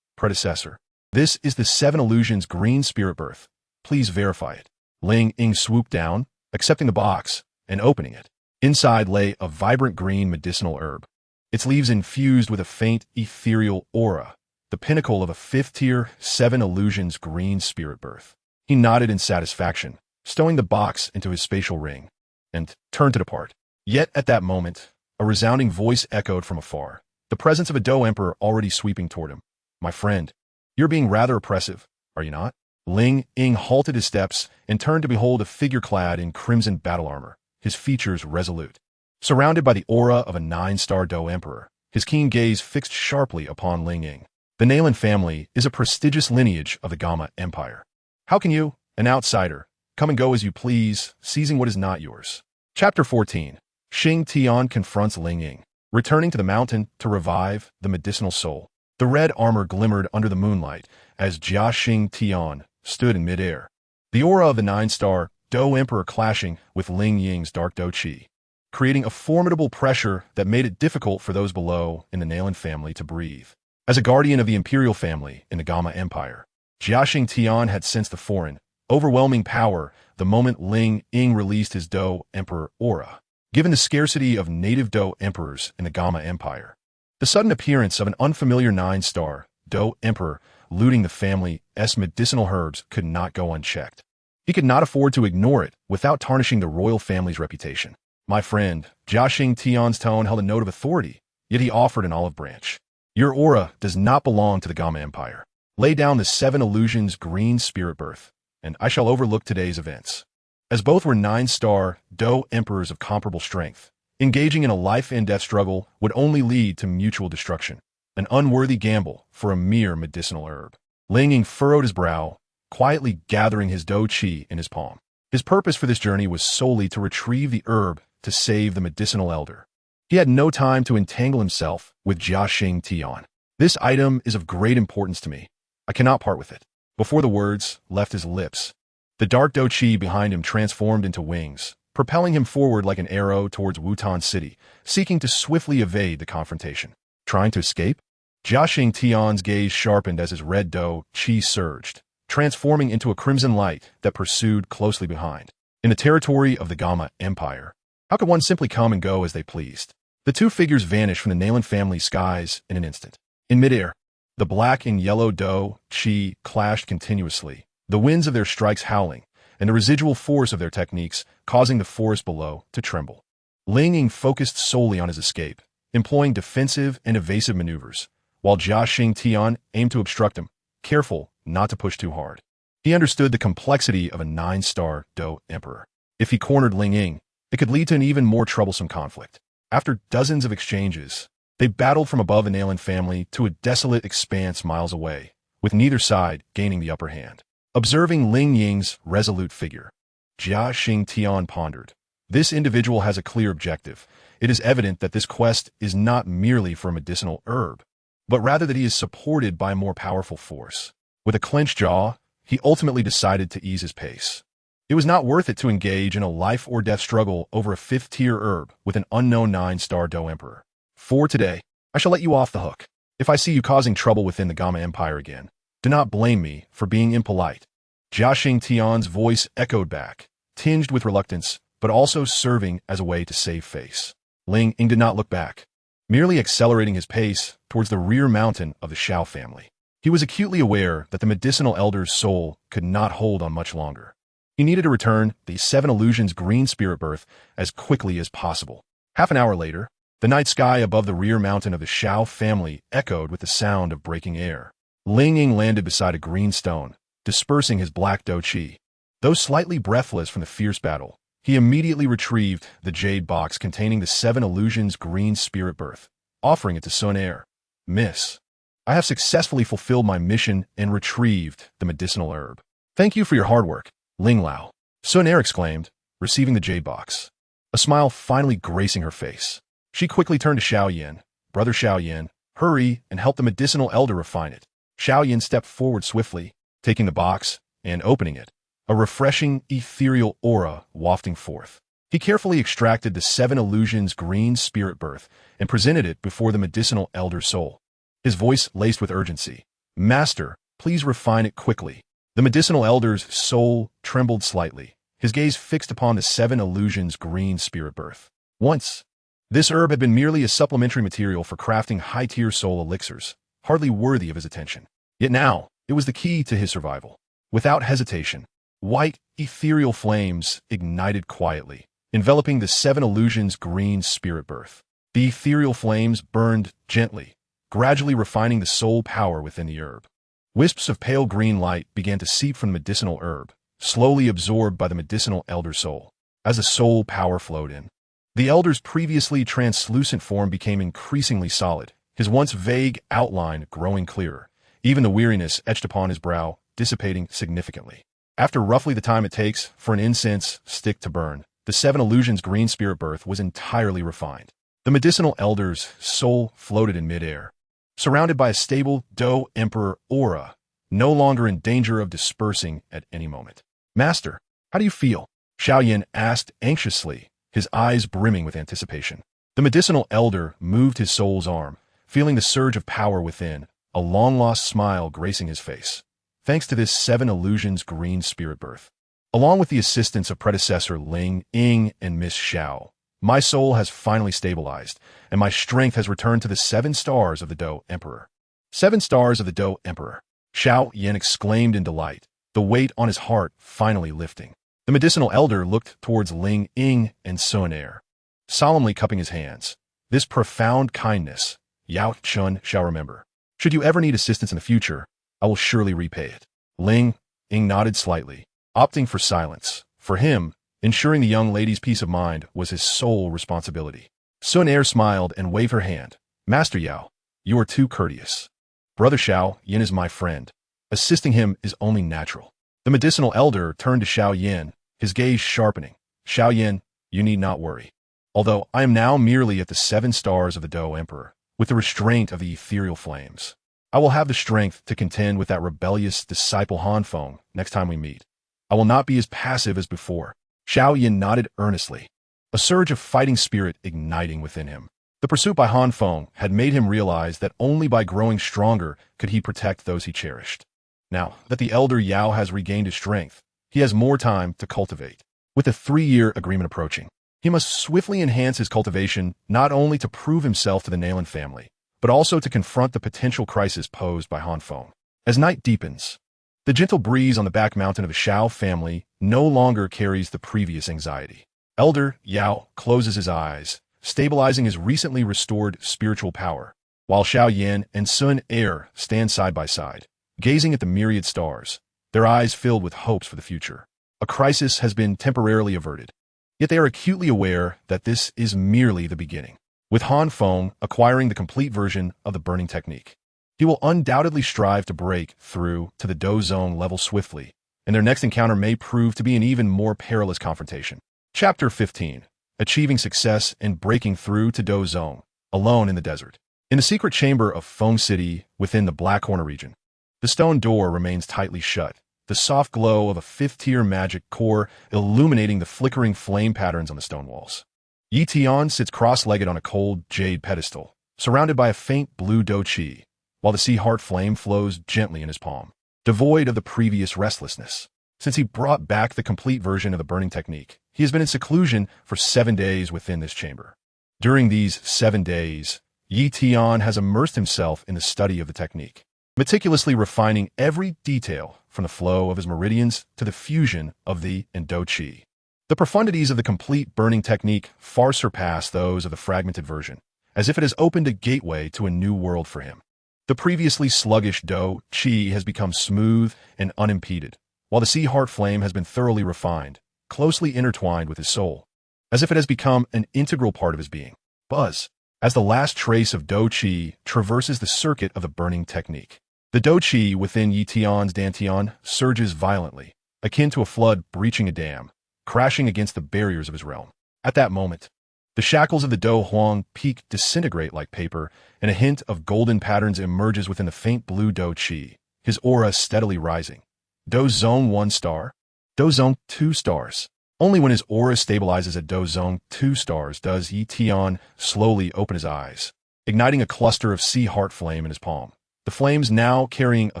Predecessor, this is the 7 Illusions green spirit birth. Please verify it. Ling Ying swooped down, accepting the box, and opening it. Inside lay a vibrant green medicinal herb, its leaves infused with a faint ethereal aura, the pinnacle of a 5th-tier 7 Illusions green spirit birth. He nodded in satisfaction, stowing the box into his spatial ring, and turned to depart. Yet at that moment, a resounding voice echoed from afar, the presence of a Dou Emperor already sweeping toward him. My friend, you're being rather oppressive, are you not? Ling Ying halted his steps and turned to behold a figure clad in crimson battle armor, his features resolute. Surrounded by the aura of a 9-star Dou Emperor, his keen gaze fixed sharply upon Ling Ying. The Nalan family is a prestigious lineage of the Gama Empire. How can you, an outsider, come and go as you please, seizing what is not yours? Chapter 14. Xing Tian confronts Ling Ying, returning to the mountain to revive the medicinal soul. The red armor glimmered under the moonlight as Xing Tian stood in midair, the aura of the 9-star Dou Emperor clashing with Ling Ying's dark Dou Qi, creating a formidable pressure that made it difficult for those below in the Nalan family to breathe. As a guardian of the imperial family in the Gama Empire, Xing Tian had sensed the foreign, overwhelming power the moment Ling Ying released his Dou Emperor aura. Given the scarcity of native Dou Emperors in the Gama Empire, the sudden appearance of an unfamiliar 9-star Dou Emperor looting the family's medicinal herbs could not go unchecked. He could not afford to ignore it without tarnishing the royal family's reputation. My friend, Xing Tian's tone held a note of authority, yet he offered an olive branch. Your aura does not belong to the Gama Empire. Lay down the 7 Illusions green spirit birth, and I shall overlook today's events. As both were 9-star Dou Emperors of comparable strength, engaging in a life-and-death struggle would only lead to mutual destruction, an unworthy gamble for a mere medicinal herb. Ling Ying furrowed his brow, quietly gathering his Dou Qi in his palm. His purpose for this journey was solely to retrieve the herb to save the medicinal elder. He had no time to entangle himself with Xing Tian. This item is of great importance to me. I cannot part with it. Before the words left his lips, the dark Dou Qi behind him transformed into wings, propelling him forward like an arrow towards Wutan City, seeking to swiftly evade the confrontation. Trying to escape? Xing Tian's gaze sharpened as his red Dou Qi surged, transforming into a crimson light that pursued closely behind. In the territory of the Gama Empire, how could one simply come and go as they pleased? The two figures vanished from the Nalan family's skies in an instant. In midair, the black and yellow Dou Qi clashed continuously, the winds of their strikes howling, and the residual force of their techniques causing the forest below to tremble. Ling Ying focused solely on his escape, employing defensive and evasive maneuvers, while Xing Tian aimed to obstruct him, careful not to push too hard. He understood the complexity of a 9-star Dou Emperor. If he cornered Ling Ying, it could lead to an even more troublesome conflict. After dozens of exchanges, they battled from above the Nalan family to a desolate expanse miles away, with neither side gaining the upper hand. Observing Ling Ying's resolute figure, Xing Tian pondered. This individual has a clear objective. It is evident that this quest is not merely for a medicinal herb, but rather that he is supported by a more powerful force. With a clenched jaw, he ultimately decided to ease his pace. It was not worth it to engage in a life-or-death struggle over a 5th-tier herb with an unknown 9-star Dou Emperor. For today, I shall let you off the hook. If I see you causing trouble within the Gama Empire again, do not blame me for being impolite. Xing Tian's voice echoed back, tinged with reluctance, but also serving as a way to save face. Ling Ying did not look back, merely accelerating his pace towards the rear mountain of the Xiao family. He was acutely aware that the medicinal elder's soul could not hold on much longer. He needed to return the 7 Illusions green spirit birth as quickly as possible. Half an hour later, the night sky above the rear mountain of the Xiao family echoed with the sound of breaking air. Ling Ying landed beside a green stone, dispersing his black Dou Qi. Though slightly breathless from the fierce battle, he immediately retrieved the jade box containing the 7 Illusions green spirit birth, offering it to Sun Air. Miss, I have successfully fulfilled my mission and retrieved the medicinal herb. Thank you for your hard work, Ling Lao. Sun Er exclaimed, receiving the jade box, a smile finally gracing her face. She quickly turned to Xiao Yan. Brother Xiao Yan, hurry and help the medicinal elder refine it. Xiao Yan stepped forward swiftly, taking the box and opening it, a refreshing, ethereal aura wafting forth. He carefully extracted the 7 illusions green spirit birth and presented it before the medicinal elder's soul. His voice laced with urgency. Master, please refine it quickly. The medicinal elder's soul trembled slightly, his gaze fixed upon the 7 illusions green spirit birth. Once, this herb had been merely a supplementary material for crafting high-tier soul elixirs, hardly worthy of his attention. Yet now, it was the key to his survival. Without hesitation, white, ethereal flames ignited quietly, enveloping the 7 illusions green spirit birth. The ethereal flames burned gently, gradually refining the soul power within the herb. Wisps of pale green light began to seep from the medicinal herb, slowly absorbed by the medicinal elder soul. As the soul power flowed in, the elder's previously translucent form became increasingly solid, his once vague outline growing clearer, even the weariness etched upon his brow dissipating significantly. After roughly the time it takes for an incense stick to burn, the 7 illusions green spirit birth was entirely refined. The medicinal elder's soul floated in midair, surrounded by a stable Dou Emperor aura, no longer in danger of dispersing at any moment. Master, how do you feel? Xiao Yan asked anxiously, his eyes brimming with anticipation. The medicinal elder moved his soul's arm, feeling the surge of power within, a long-lost smile gracing his face. Thanks to this 7 illusions green spirit birth, along with the assistance of predecessor Ling, Ying, and Miss Xiao, my soul has finally stabilized, and my strength has returned to the 7 stars of the Dou Emperor. 7 stars of the Dou Emperor, Xiao Yan exclaimed in delight, the weight on his heart finally lifting. The medicinal elder looked towards Ling, Ying, and Sun Er, solemnly cupping his hands. This profound kindness, Yao Chun shall remember. Should you ever need assistance in the future, I will surely repay it. Ling, Ying nodded slightly, opting for silence. For him, ensuring the young lady's peace of mind was his sole responsibility. Sun Er smiled and waved her hand. Master Yao, you are too courteous. Brother Xiao Yan is my friend. Assisting him is only natural. The medicinal elder turned to Xiao Yan, his gaze sharpening. Xiao Yan, you need not worry. Although I am now merely at the 7 stars of the Dou Emperor, with the restraint of the ethereal flames, I will have the strength to contend with that rebellious disciple Han Feng next time we meet. I will not be as passive as before. Xiao Yan nodded earnestly, a surge of fighting spirit igniting within him. The pursuit by Han Feng had made him realize that only by growing stronger could he protect those he cherished. Now that the elder Yao has regained his strength, he has more time to cultivate. With the 3-year agreement approaching, he must swiftly enhance his cultivation not only to prove himself to the Nalan family, but also to confront the potential crisis posed by Han Feng. As night deepens, the gentle breeze on the back mountain of the Xiao family no longer carries the previous anxiety. Elder Yao closes his eyes, stabilizing his recently restored spiritual power, while Xiao Yan and Sun Er stand side by side, gazing at the myriad stars, their eyes filled with hopes for the future. A crisis has been temporarily averted, yet they are acutely aware that this is merely the beginning. With Han Feng acquiring the complete version of the burning technique, he will undoubtedly strive to break through to the Dou Zone level swiftly, and their next encounter may prove to be an even more perilous confrontation. Chapter 15. Achieving success and breaking through to Dou Zone, alone in the desert. In the secret chamber of Feng City within the Black Horner region, the stone door remains tightly shut, the soft glow of a 5th-tier magic core illuminating the flickering flame patterns on the stone walls. Tian sits cross-legged on a cold jade pedestal, surrounded by a faint blue Dou Qi, while the sea heart flame flows gently in his palm, devoid of the previous restlessness. Since he brought back the complete version of the burning technique, he has been in seclusion for 7 days within this chamber. During these 7 days, Tian has immersed himself in the study of the technique, meticulously refining every detail from the flow of his meridians to the fusion of the and Dou Qi. The profundities of the complete burning technique far surpass those of the fragmented version, as if it has opened a gateway to a new world for him. The previously sluggish Dou Qi has become smooth and unimpeded, while the sea heart flame has been thoroughly refined, closely intertwined with his soul, as if it has become an integral part of his being. Buzz, as the last trace of Dou Qi traverses the circuit of the burning technique. The Dou Qi within Tian's dantian surges violently, akin to a flood breaching a dam, crashing against the barriers of his realm. At that moment, the shackles of the Dou Huang peak disintegrate like paper, and a hint of golden patterns emerges within the faint blue Dou Qi, his aura steadily rising. Dou Zone 1 star? Dou Zone 2 stars. Only when his aura stabilizes at Dou Zone 2 stars does Tian slowly open his eyes, igniting a cluster of sea heart flame in his palm. The flames now carrying a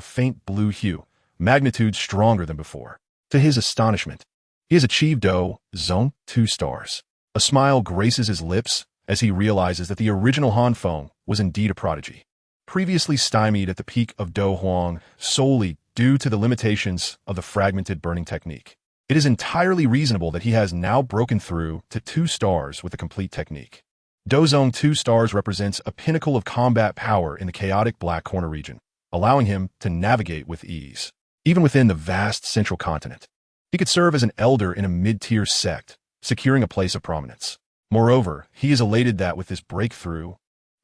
faint blue hue, magnitude stronger than before. To his astonishment, he has achieved Dou Zone 2 stars. A smile graces his lips as he realizes that the original Han Feng was indeed a prodigy. Previously stymied at the peak of Dou Huang solely due to the limitations of the fragmented burning technique, it is entirely reasonable that he has now broken through to 2 stars with a complete technique. Dou Zone 2 stars represents a pinnacle of combat power in the chaotic Black Corner region, allowing him to navigate with ease. Even within the vast central continent, he could serve as an elder in a mid-tier sect, securing a place of prominence. Moreover, he is elated that with this breakthrough,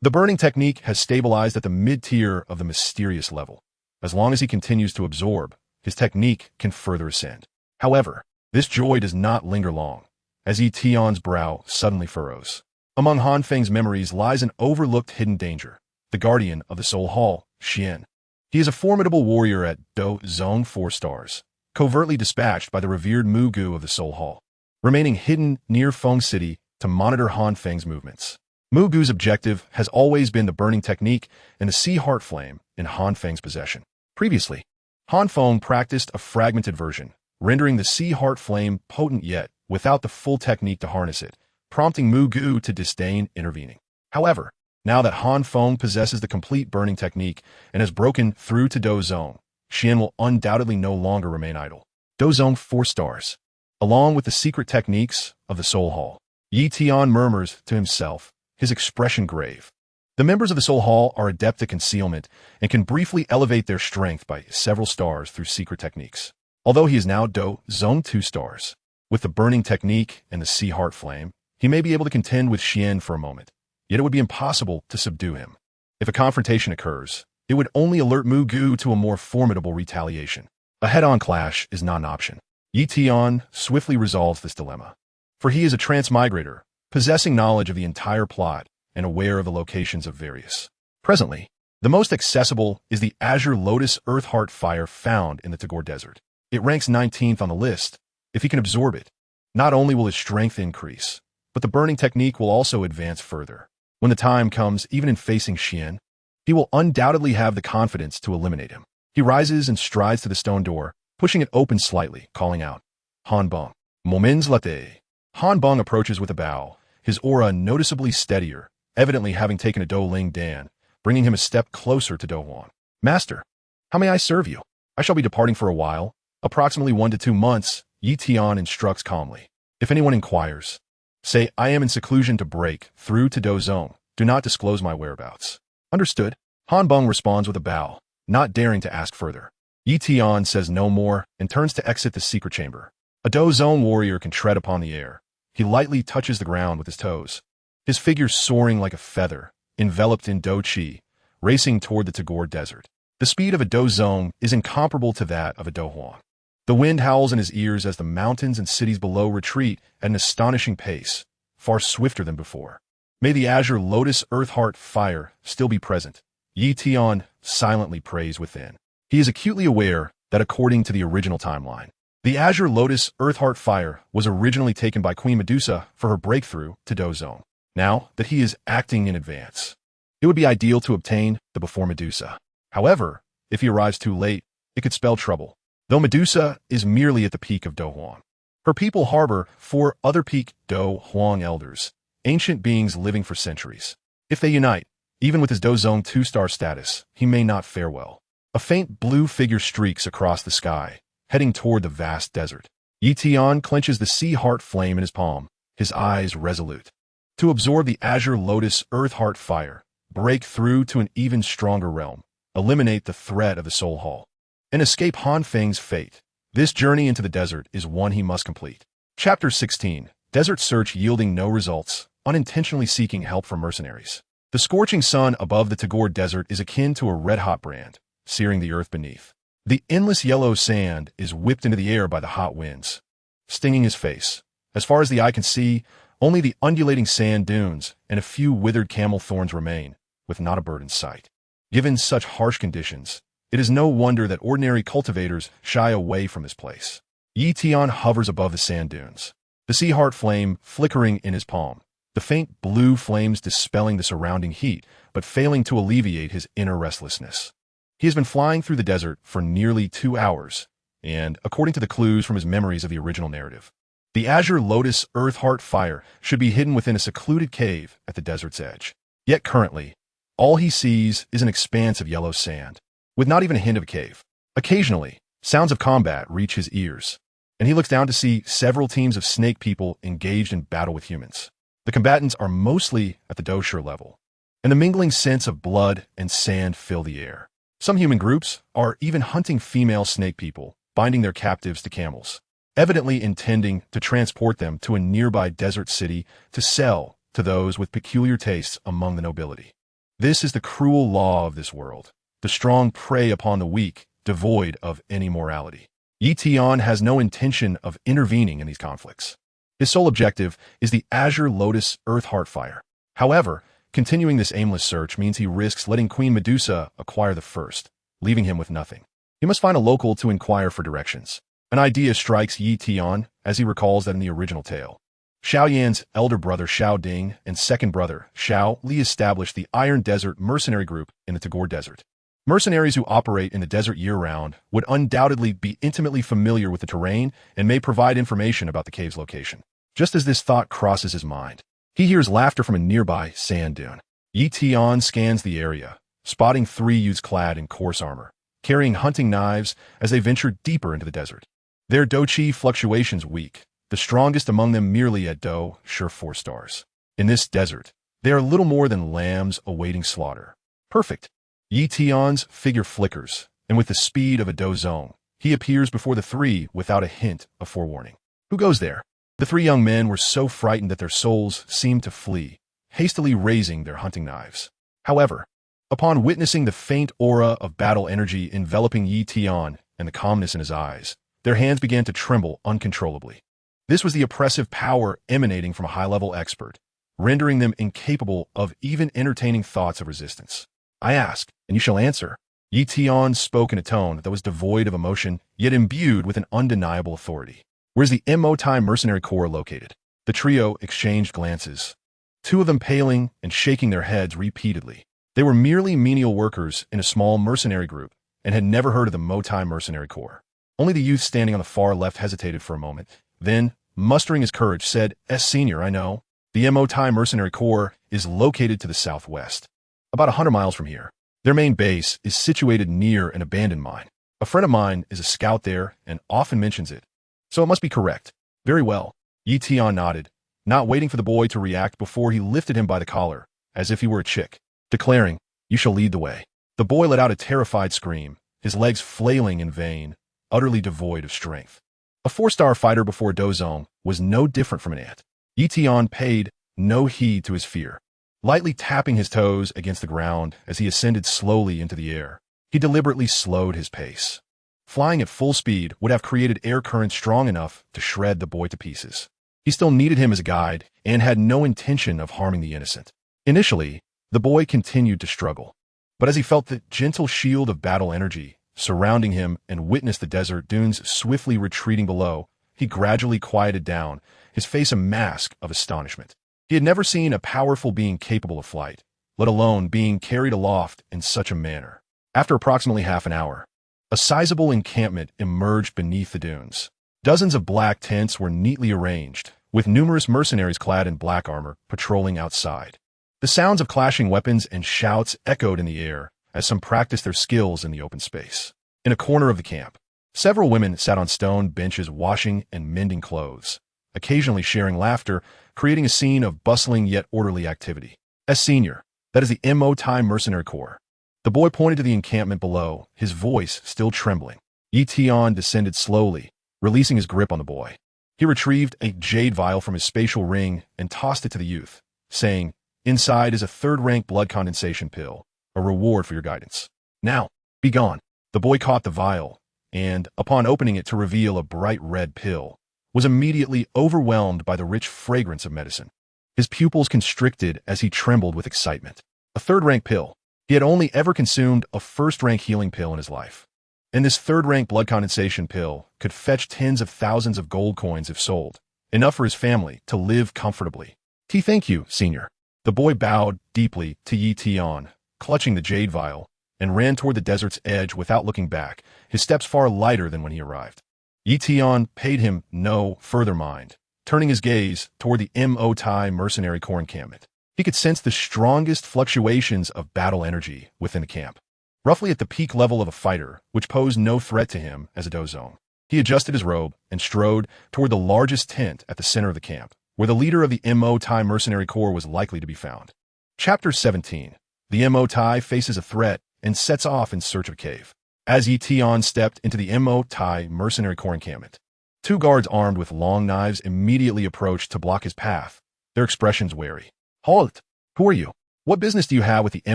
the burning technique has stabilized at the mid-tier of the mysterious level. As long as he continues to absorb, his technique can further ascend. However, this joy does not linger long, as Tian's brow suddenly furrows. Among Han Feng's memories lies an overlooked hidden danger, the guardian of the Soul Hall, Xian. He is a formidable warrior at Dou Zone 4 stars, covertly dispatched by the revered Mugu of the Soul Hall, remaining hidden near Feng City to monitor Han Feng's movements. Mugu's objective has always been the burning technique and the sea heart flame in Han Feng's possession. Previously, Han Feng practiced a fragmented version, rendering the sea heart flame potent yet without the full technique to harness it, prompting Mugu to disdain intervening. However, now that Han Feng possesses the complete burning technique and has broken through to Dou Zone, Xian will undoubtedly no longer remain idle. Dou Zone 4 stars. Along with the secret techniques of the Soul Hall, Tian murmurs to himself, his expression grave. The members of the Soul Hall are adept at concealment and can briefly elevate their strength by several stars through secret techniques. Although he is now Dou Zone 2 stars, with the burning technique and the sea heart flame, he may be able to contend with Xian for a moment, yet it would be impossible to subdue him. If a confrontation occurs, it would only alert Mugu to a more formidable retaliation. A head-on clash is not an option. Tian swiftly resolves this dilemma, for he is a transmigrator, possessing knowledge of the entire plot and aware of the locations of various. Presently, the most accessible is the Azure Lotus Earth Heart Fire found in the Tagore Desert. It ranks 19th on the list. If he can absorb it, not only will his strength increase, but the burning technique will also advance further. When the time comes, even in facing Xian, he will undoubtedly have the confidence to eliminate him. He rises and strides to the stone door, pushing it open slightly, calling out, Han Beng, Momens latte. Han Beng approaches with a bow, his aura noticeably steadier, evidently having taken a Dou Ling Dan, bringing him a step closer to Dou Huang. Master, how may I serve you? I shall be departing for a while, approximately 1 to 2 months, Tian instructs calmly. If anyone inquires, say I am in seclusion to break through to Dou Zone. Do not disclose my whereabouts. Understood. Han Beng responds with a bow, not daring to ask further. Tian says no more and turns to exit the secret chamber. A Dou Zone warrior can tread upon the air. He lightly touches the ground with his toes, his figure soaring like a feather, enveloped in Dou Qi, racing toward the Tagore Desert. The speed of a Dou Zone is incomparable to that of a Dou Huang. The wind howls in his ears as the mountains and cities below retreat at an astonishing pace, far swifter than before. May the Azure Lotus Earth Heart Fire still be present. Tian silently prays within. He is acutely aware that according to the original timeline, the Azure Lotus Earth Heart Fire was originally taken by Queen Medusa for her breakthrough to Dou Zone. Now that he is acting in advance, it would be ideal to obtain the before Medusa. However, if he arrives too late, it could spell trouble. Though Medusa is merely at the peak of Dou Huang, her people harbor 4 other peak Dou Huang elders, ancient beings living for centuries. If they unite, even with his Dou Zone 2-star status, he may not fare well. A faint blue figure streaks across the sky, heading toward the vast desert. Tian clenches the sea heart flame in his palm, his eyes resolute. To absorb the Azure Lotus Earth Heart Fire, break through to an even stronger realm, eliminate the threat of the Soul Hall, and escape Han Feng's fate. This journey into the desert is one he must complete. Chapter 16. Desert Search yielding no results, unintentionally seeking help from mercenaries. The scorching sun above the Tagore Desert is akin to a red-hot brand, searing the earth beneath. The endless yellow sand is whipped into the air by the hot winds, stinging his face. As far as the eye can see, only the undulating sand dunes and a few withered camel thorns remain, with not a bird in sight. Given such harsh conditions, it is no wonder that ordinary cultivators shy away from this place. Tian hovers above the sand dunes, the sea heart flame flickering in his palm, the faint blue flames dispelling the surrounding heat, but failing to alleviate his inner restlessness. He has been flying through the desert for nearly 2 hours, and, according to the clues from his memories of the original narrative, the azure lotus earth heart fire should be hidden within a secluded cave at the desert's edge. Yet currently, all he sees is an expanse of yellow sand, with not even a hint of a cave. Occasionally, sounds of combat reach his ears, and he looks down to see several teams of snake people engaged in battle with humans. The combatants are mostly at the Dou Qi level, and the mingling scents of blood and sand fill the air. Some human groups are even hunting female snake people, binding their captives to camels, evidently intending to transport them to a nearby desert city to sell to those with peculiar tastes among the nobility. This is the cruel law of this world. The strong prey upon the weak, devoid of any morality. Tian has no intention of intervening in these conflicts. His sole objective is the azure lotus earth heart fire. However, continuing this aimless search means he risks letting Queen Medusa acquire the first, leaving him with nothing. He must find a local to inquire for directions. An idea strikes Tian as he recalls that in the original tale, Xiao Yan's elder brother Xiao Ding and second brother Xiao Li established the Iron Desert Mercenary Group in the Tagore Desert. Mercenaries who operate in the desert year-round would undoubtedly be intimately familiar with the terrain and may provide information about the cave's location. Just as this thought crosses his mind, he hears laughter from a nearby sand dune. Tian scans the area, spotting 3 youths clad in coarse armor, carrying hunting knives as they venture deeper into the desert. Their Dou Qi fluctuations weak, the strongest among them merely at Dou Qi 4 stars. In this desert, they are little more than lambs awaiting slaughter. Perfect. Tian's figure flickers, and with the speed of a Dou Zong, he appears before the 3 without a hint of forewarning. Who goes there? The 3 young men were so frightened that their souls seemed to flee, hastily raising their hunting knives. However, upon witnessing the faint aura of battle energy enveloping Tian and the calmness in his eyes, their hands began to tremble uncontrollably. This was the oppressive power emanating from a high-level expert, rendering them incapable of even entertaining thoughts of resistance. I ask, and you shall answer. Tian spoke in a tone that was devoid of emotion, yet imbued with an undeniable authority. Where's the Motai Mercenary Corps located? The trio exchanged glances, 2 of them paling and shaking their heads repeatedly. They were merely menial workers in a small mercenary group and had never heard of the Motai Mercenary Corps. Only the youth standing on the far left hesitated for a moment, then, mustering his courage, said, Senior, I know. The Motai Mercenary Corps is located to the southwest, about 100 miles from here. Their main base is situated near an abandoned mine. A friend of mine is a scout there and often mentions it, so it must be correct. Very well. Tian nodded, not waiting for the boy to react before he lifted him by the collar, as if he were a chick, declaring, You shall lead the way. The boy let out a terrified scream, his legs flailing in vain, utterly devoid of strength. A 4-star fighter before Dou Zong was no different from an ant. Tian paid no heed to his fear. Lightly tapping his toes against the ground as he ascended slowly into the air, he deliberately slowed his pace. Flying at full speed would have created air currents strong enough to shred the boy to pieces. He still needed him as a guide and had no intention of harming the innocent. Initially, the boy continued to struggle, but as he felt the gentle shield of battle energy surrounding him and witnessed the desert dunes swiftly retreating below, he gradually quieted down, his face a mask of astonishment. He had never seen a powerful being capable of flight, let alone being carried aloft in such a manner. After approximately half an hour, a sizable encampment emerged beneath the dunes. Dozens of black tents were neatly arranged, with numerous mercenaries clad in black armor patrolling outside. The sounds of clashing weapons and shouts echoed in the air as some practiced their skills in the open space. In a corner of the camp, several women sat on stone benches washing and mending clothes, occasionally sharing laughter, creating a scene of bustling yet orderly activity. Senior, that is the Motai Mercenary Corps. The boy pointed to the encampment below, his voice still trembling. Tian descended slowly, releasing his grip on the boy. He retrieved a jade vial from his spatial ring and tossed it to the youth, saying, Inside is a 3rd-rank blood condensation pill, a reward for your guidance. Now, be gone. The boy caught the vial, and, upon opening it to reveal a bright red pill, was immediately overwhelmed by the rich fragrance of medicine. His pupils constricted as he trembled with excitement. A third-rank pill. He had only ever consumed a first-rank healing pill in his life. And this third-rank blood condensation pill could fetch tens of thousands of gold coins if sold, enough for his family to live comfortably. Thank you, Senior. The boy bowed deeply to Yi Tian, clutching the jade vial, and ran toward the desert's edge without looking back, his steps far lighter than when he arrived. Yi Tian paid him no further mind, turning his gaze toward the Mo-Tai mercenary corps encampment. He could sense the strongest fluctuations of battle energy within the camp. Roughly at the peak level of a fighter, which posed no threat to him as a Dou Zong. He adjusted his robe and strode toward the largest tent at the center of the camp, where the leader of the Mo-Tai mercenary corps was likely to be found. Chapter 17. The Mo-Tai faces a threat and sets off in search of a cave. As Yi Tian stepped into the Mo-Tai mercenary corps encampment, two guards armed with long knives immediately approached to block his path, their expressions wary. Halt! Who are you? What business do you have with the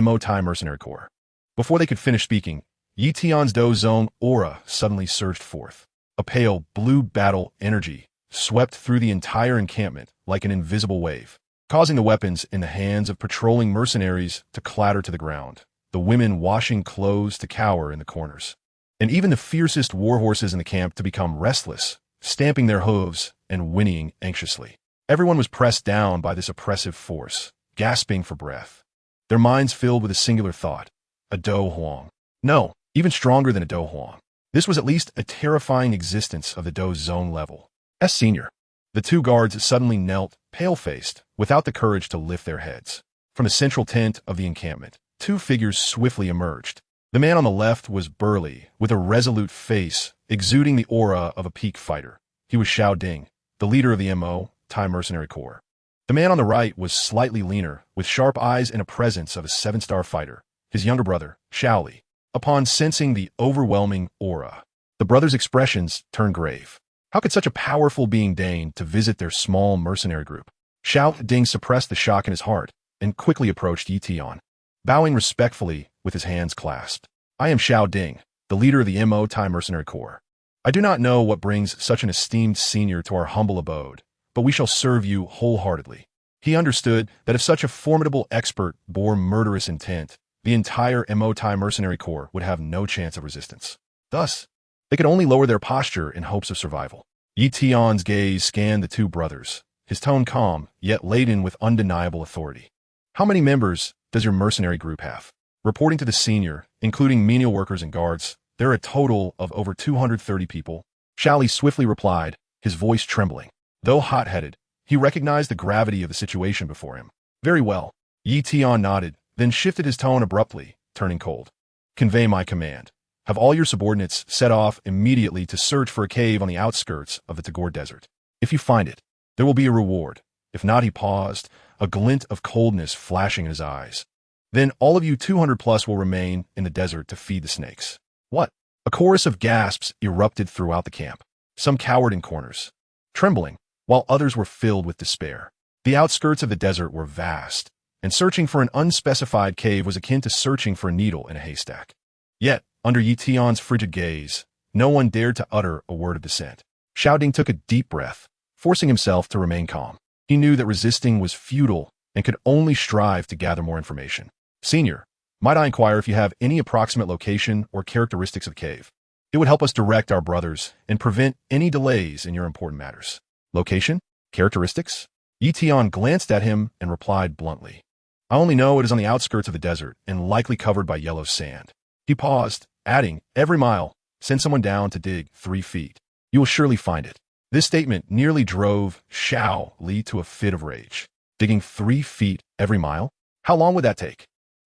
Mo-Tai mercenary corps? Before they could finish speaking, Yi Tian's Dou Zong aura suddenly surged forth. A pale blue battle energy swept through the entire encampment like an invisible wave, causing the weapons in the hands of patrolling mercenaries to clatter to the ground, the women washing clothes to cower in the corners, and even the fiercest warhorses in the camp to become restless, stamping their hooves and whinnying anxiously. Everyone was pressed down by this oppressive force, gasping for breath, their minds filled with a singular thought: a Dou Huang. No, even stronger than a Dou Huang. This was at least a terrifying existence of the Dou Zong level. As Senior. The two guards suddenly knelt, pale-faced, without the courage to lift their heads. From the central tent of the encampment, two figures swiftly emerged. The man on the left was burly, with a resolute face, exuding the aura of a peak fighter. He was Xiao Ding, the leader of the Mo-Tai mercenary corps. The man on the right was slightly leaner, with sharp eyes and a presence of a 7-star fighter, his younger brother, Xiao Li. Upon sensing the overwhelming aura, the brothers' expressions turned grave. How could such a powerful being deign to visit their small mercenary group? Xiao Ding suppressed the shock in his heart and quickly approached Yi Tian, bowing respectfully with his hands clasped. I am Xiao Ding, the leader of the Mo-Tai mercenary corps. I do not know what brings such an esteemed senior to our humble abode, but we shall serve you wholeheartedly. He understood that if such a formidable expert bore murderous intent, the entire Mo-Tai mercenary corps would have no chance of resistance. Thus, they could only lower their posture in hopes of survival. Yi Tian's gaze scanned the two brothers, his tone calm, yet laden with undeniable authority. How many members does your mercenary group have? Reporting to the senior, including menial workers and guards, there are a total of over 230 people. Xiao Li swiftly replied, his voice trembling. Though hot-headed, he recognized the gravity of the situation before him. Very well. Yi Tian nodded, then shifted his tone abruptly, turning cold. Convey my command. Have all your subordinates set off immediately to search for a cave on the outskirts of the Tagore Desert. If you find it, there will be a reward. If not, he paused, a glint of coldness flashing in his eyes. Then all of you 200+ will remain in the desert to feed the snakes. What? A chorus of gasps erupted throughout the camp. Some cowered in corners, trembling, while others were filled with despair. The outskirts of the desert were vast, and searching for an unspecified cave was akin to searching for a needle in a haystack. Yet, under Yi Tian's frigid gaze, no one dared to utter a word of dissent. Xiao Ding took a deep breath, forcing himself to remain calm. He knew that resisting was futile and could only strive to gather more information. Senior, might I inquire if you have any approximate location or characteristics of the cave? It would help us direct our brothers and prevent any delays in your important matters. Location? Characteristics? Yi Tian glanced at him and replied bluntly. I only know it is on the outskirts of the desert and likely covered by yellow sand. He paused, adding, every mile, send someone down to dig 3 feet. You will surely find it. This statement nearly drove Xiao Li to a fit of rage. Digging 3 feet every mile? How long would that take?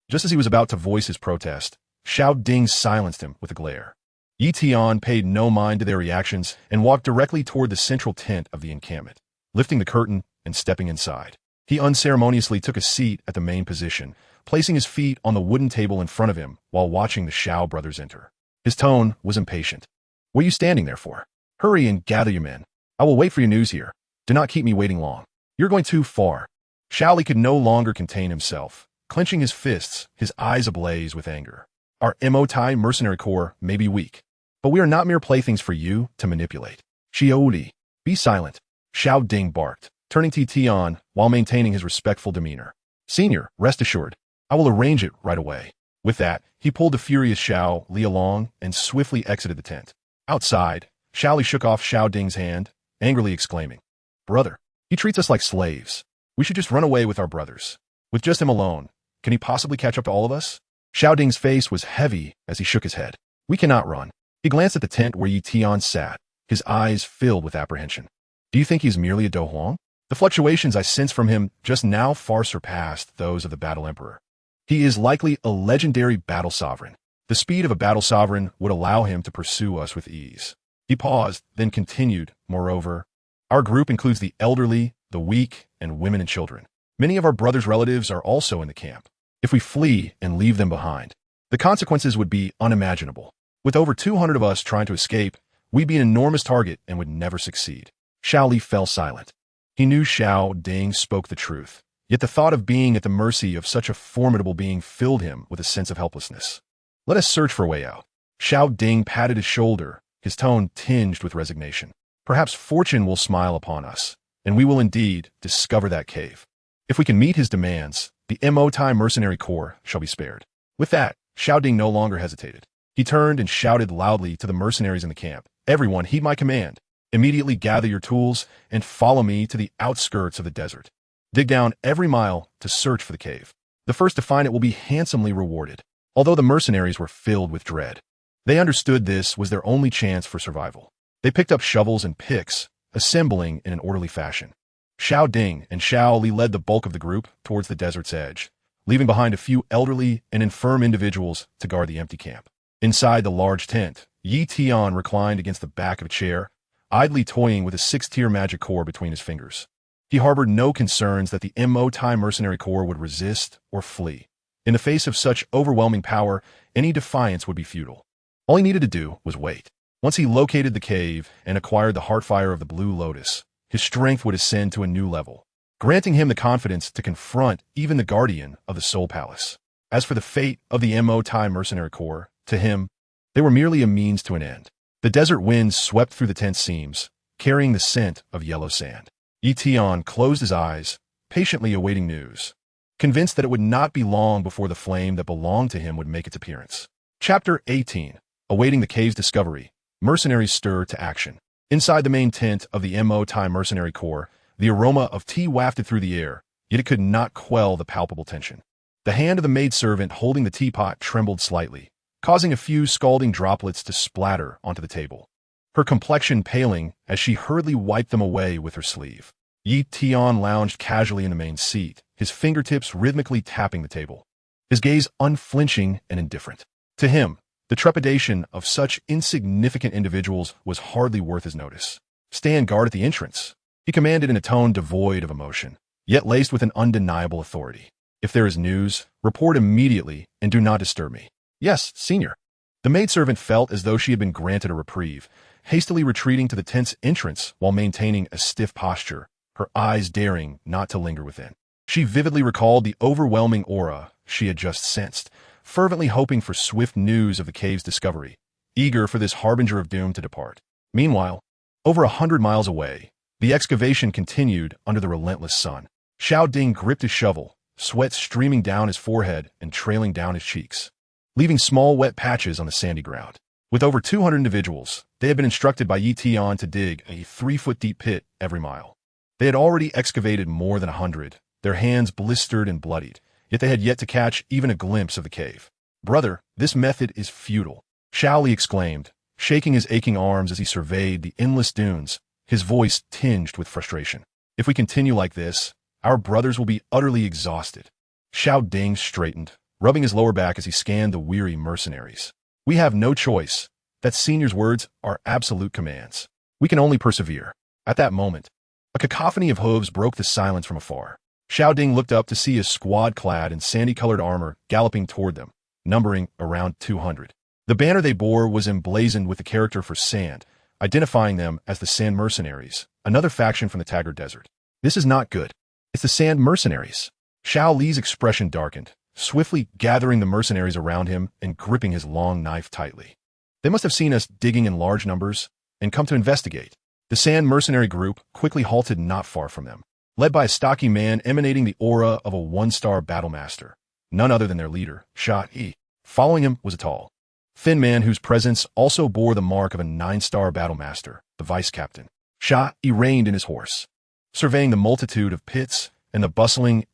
Just as he was about to voice his protest, Xiao Ding silenced him with a glare. Yi Tian paid no mind to their reactions and walked directly toward the central tent of the encampment, lifting the curtain and stepping inside. He unceremoniously took a seat at the main position, placing his feet on the wooden table in front of him while watching the Xiao brothers enter. His tone was impatient. What are you standing there for? Hurry and gather your men. I will wait for your news here. Do not keep me waiting long. You're going too far. Xiao Li could no longer contain himself, clenching his fists, his eyes ablaze with anger. Our MOTI mercenary corps may be weak, but we are not mere playthings for you to manipulate. Xiao Li, be silent, Xiao Ding barked, turning to Tian while maintaining his respectful demeanor. Senior, rest assured, I will arrange it right away. With that, he pulled the furious Xiao Li along and swiftly exited the tent. Outside, Xiao Li shook off Xiao Ding's hand, angrily exclaiming, Brother, he treats us like slaves. We should just run away with our brothers. With just him alone, can he possibly catch up to all of us? Xiao Ding's face was heavy as he shook his head. We cannot run. He glanced at the tent where Yi Tian sat, his eyes filled with apprehension. Do you think he's merely a Dou Huang? The fluctuations I sense from him just now far surpassed those of the Battle Emperor. He is likely a legendary battle sovereign. The speed of a battle sovereign would allow him to pursue us with ease. He paused, then continued, moreover, our group includes the elderly, the weak, and women and children. Many of our brothers' relatives are also in the camp. If we flee and leave them behind, the consequences would be unimaginable. With over 200 of us trying to escape, we'd be an enormous target and would never succeed. Xiao Li fell silent. He knew Xiao Ding spoke the truth, yet the thought of being at the mercy of such a formidable being filled him with a sense of helplessness. Let us search for a way out. Xiao Ding patted his shoulder, his tone tinged with resignation. Perhaps fortune will smile upon us, and we will indeed discover that cave. If we can meet his demands, the MOTI mercenary corps shall be spared. With that, Xiao Ding no longer hesitated. He turned and shouted loudly to the mercenaries in the camp. Everyone heed my command. Immediately gather your tools and follow me to the outskirts of the desert. Dig down every mile to search for the cave. The first to find it will be handsomely rewarded. Although the mercenaries were filled with dread, they understood this was their only chance for survival. They picked up shovels and picks, assembling in an orderly fashion. Xiao Ding and Xiao Li led the bulk of the group towards the desert's edge, leaving behind a few elderly and infirm individuals to guard the empty camp. Inside the large tent, Yi Tian reclined against the back of a chair, idly toying with a 6-tier magic core between his fingers. He harbored no concerns that the MOTI mercenary corps would resist or flee. In the face of such overwhelming power, any defiance would be futile. All he needed to do was wait. Once he located the cave and acquired the heartfire of the Blue Lotus, his strength would ascend to a new level, granting him the confidence to confront even the guardian of the Soul Palace. As for the fate of the MOTI mercenary corps, to him, they were merely a means to an end. The desert winds swept through the tent seams, carrying the scent of yellow sand. Yi Tian closed his eyes, patiently awaiting news, convinced that it would not be long before the flame that belonged to him would make its appearance. Chapter 18. Awaiting the cave's discovery, mercenaries stir to action. Inside the main tent of the MOTI mercenary corps, the aroma of tea wafted through the air, yet it could not quell the palpable tension. The hand of the maidservant holding the teapot trembled slightly, causing a few scalding droplets to splatter onto the table, her complexion paling as she hurriedly wiped them away with her sleeve. Yi Tian lounged casually in the main seat, his fingertips rhythmically tapping the table, his gaze unflinching and indifferent. To him, the trepidation of such insignificant individuals was hardly worth his notice. Stand guard at the entrance, he commanded in a tone devoid of emotion, yet laced with an undeniable authority. If there is news, report immediately and do not disturb me. Yes, senior. The maidservant felt as though she had been granted a reprieve, hastily retreating to the tent's entrance while maintaining a stiff posture, her eyes daring not to linger within. She vividly recalled the overwhelming aura she had just sensed, fervently hoping for swift news of the cave's discovery, eager for this harbinger of doom to depart. Meanwhile, over 100 miles away, the excavation continued under the relentless sun. Xiao Ding gripped his shovel, sweat streaming down his forehead and trailing down his cheeks, leaving small wet patches on the sandy ground. With over 200 individuals, they had been instructed by Yi Tian to dig a 3-foot-deep pit every mile. They had already excavated more than 100, their hands blistered and bloodied, yet they had yet to catch even a glimpse of the cave. Brother, this method is futile, Xiao Li exclaimed, shaking his aching arms as he surveyed the endless dunes, his voice tinged with frustration. If we continue like this, our brothers will be utterly exhausted. Xiao Ding straightened, rubbing his lower back as he scanned the weary mercenaries. We have no choice. That senior's words are absolute commands. We can only persevere. At that moment, a cacophony of hooves broke the silence from afar. Xiao Ding looked up to see a squad clad in sandy-colored armor galloping toward them, numbering around 200. The banner they bore was emblazoned with the character for sand, identifying them as the Sand Mercenaries, another faction from the Taggart Desert. This is not good. It's the Sand Mercenaries. Xiao Li's expression darkened, swiftly gathering the mercenaries around him and gripping his long knife tightly. They must have seen us digging in large numbers and come to investigate. The sand mercenary group quickly halted not far from them, led by a stocky man emanating the aura of a one-star battlemaster, none other than their leader, Xiao Yan. Following him was a tall, thin man whose presence also bore the mark of a 9-star battlemaster, the vice captain. Xiao Yan reined in his horse, surveying the multitude of pits and the bustling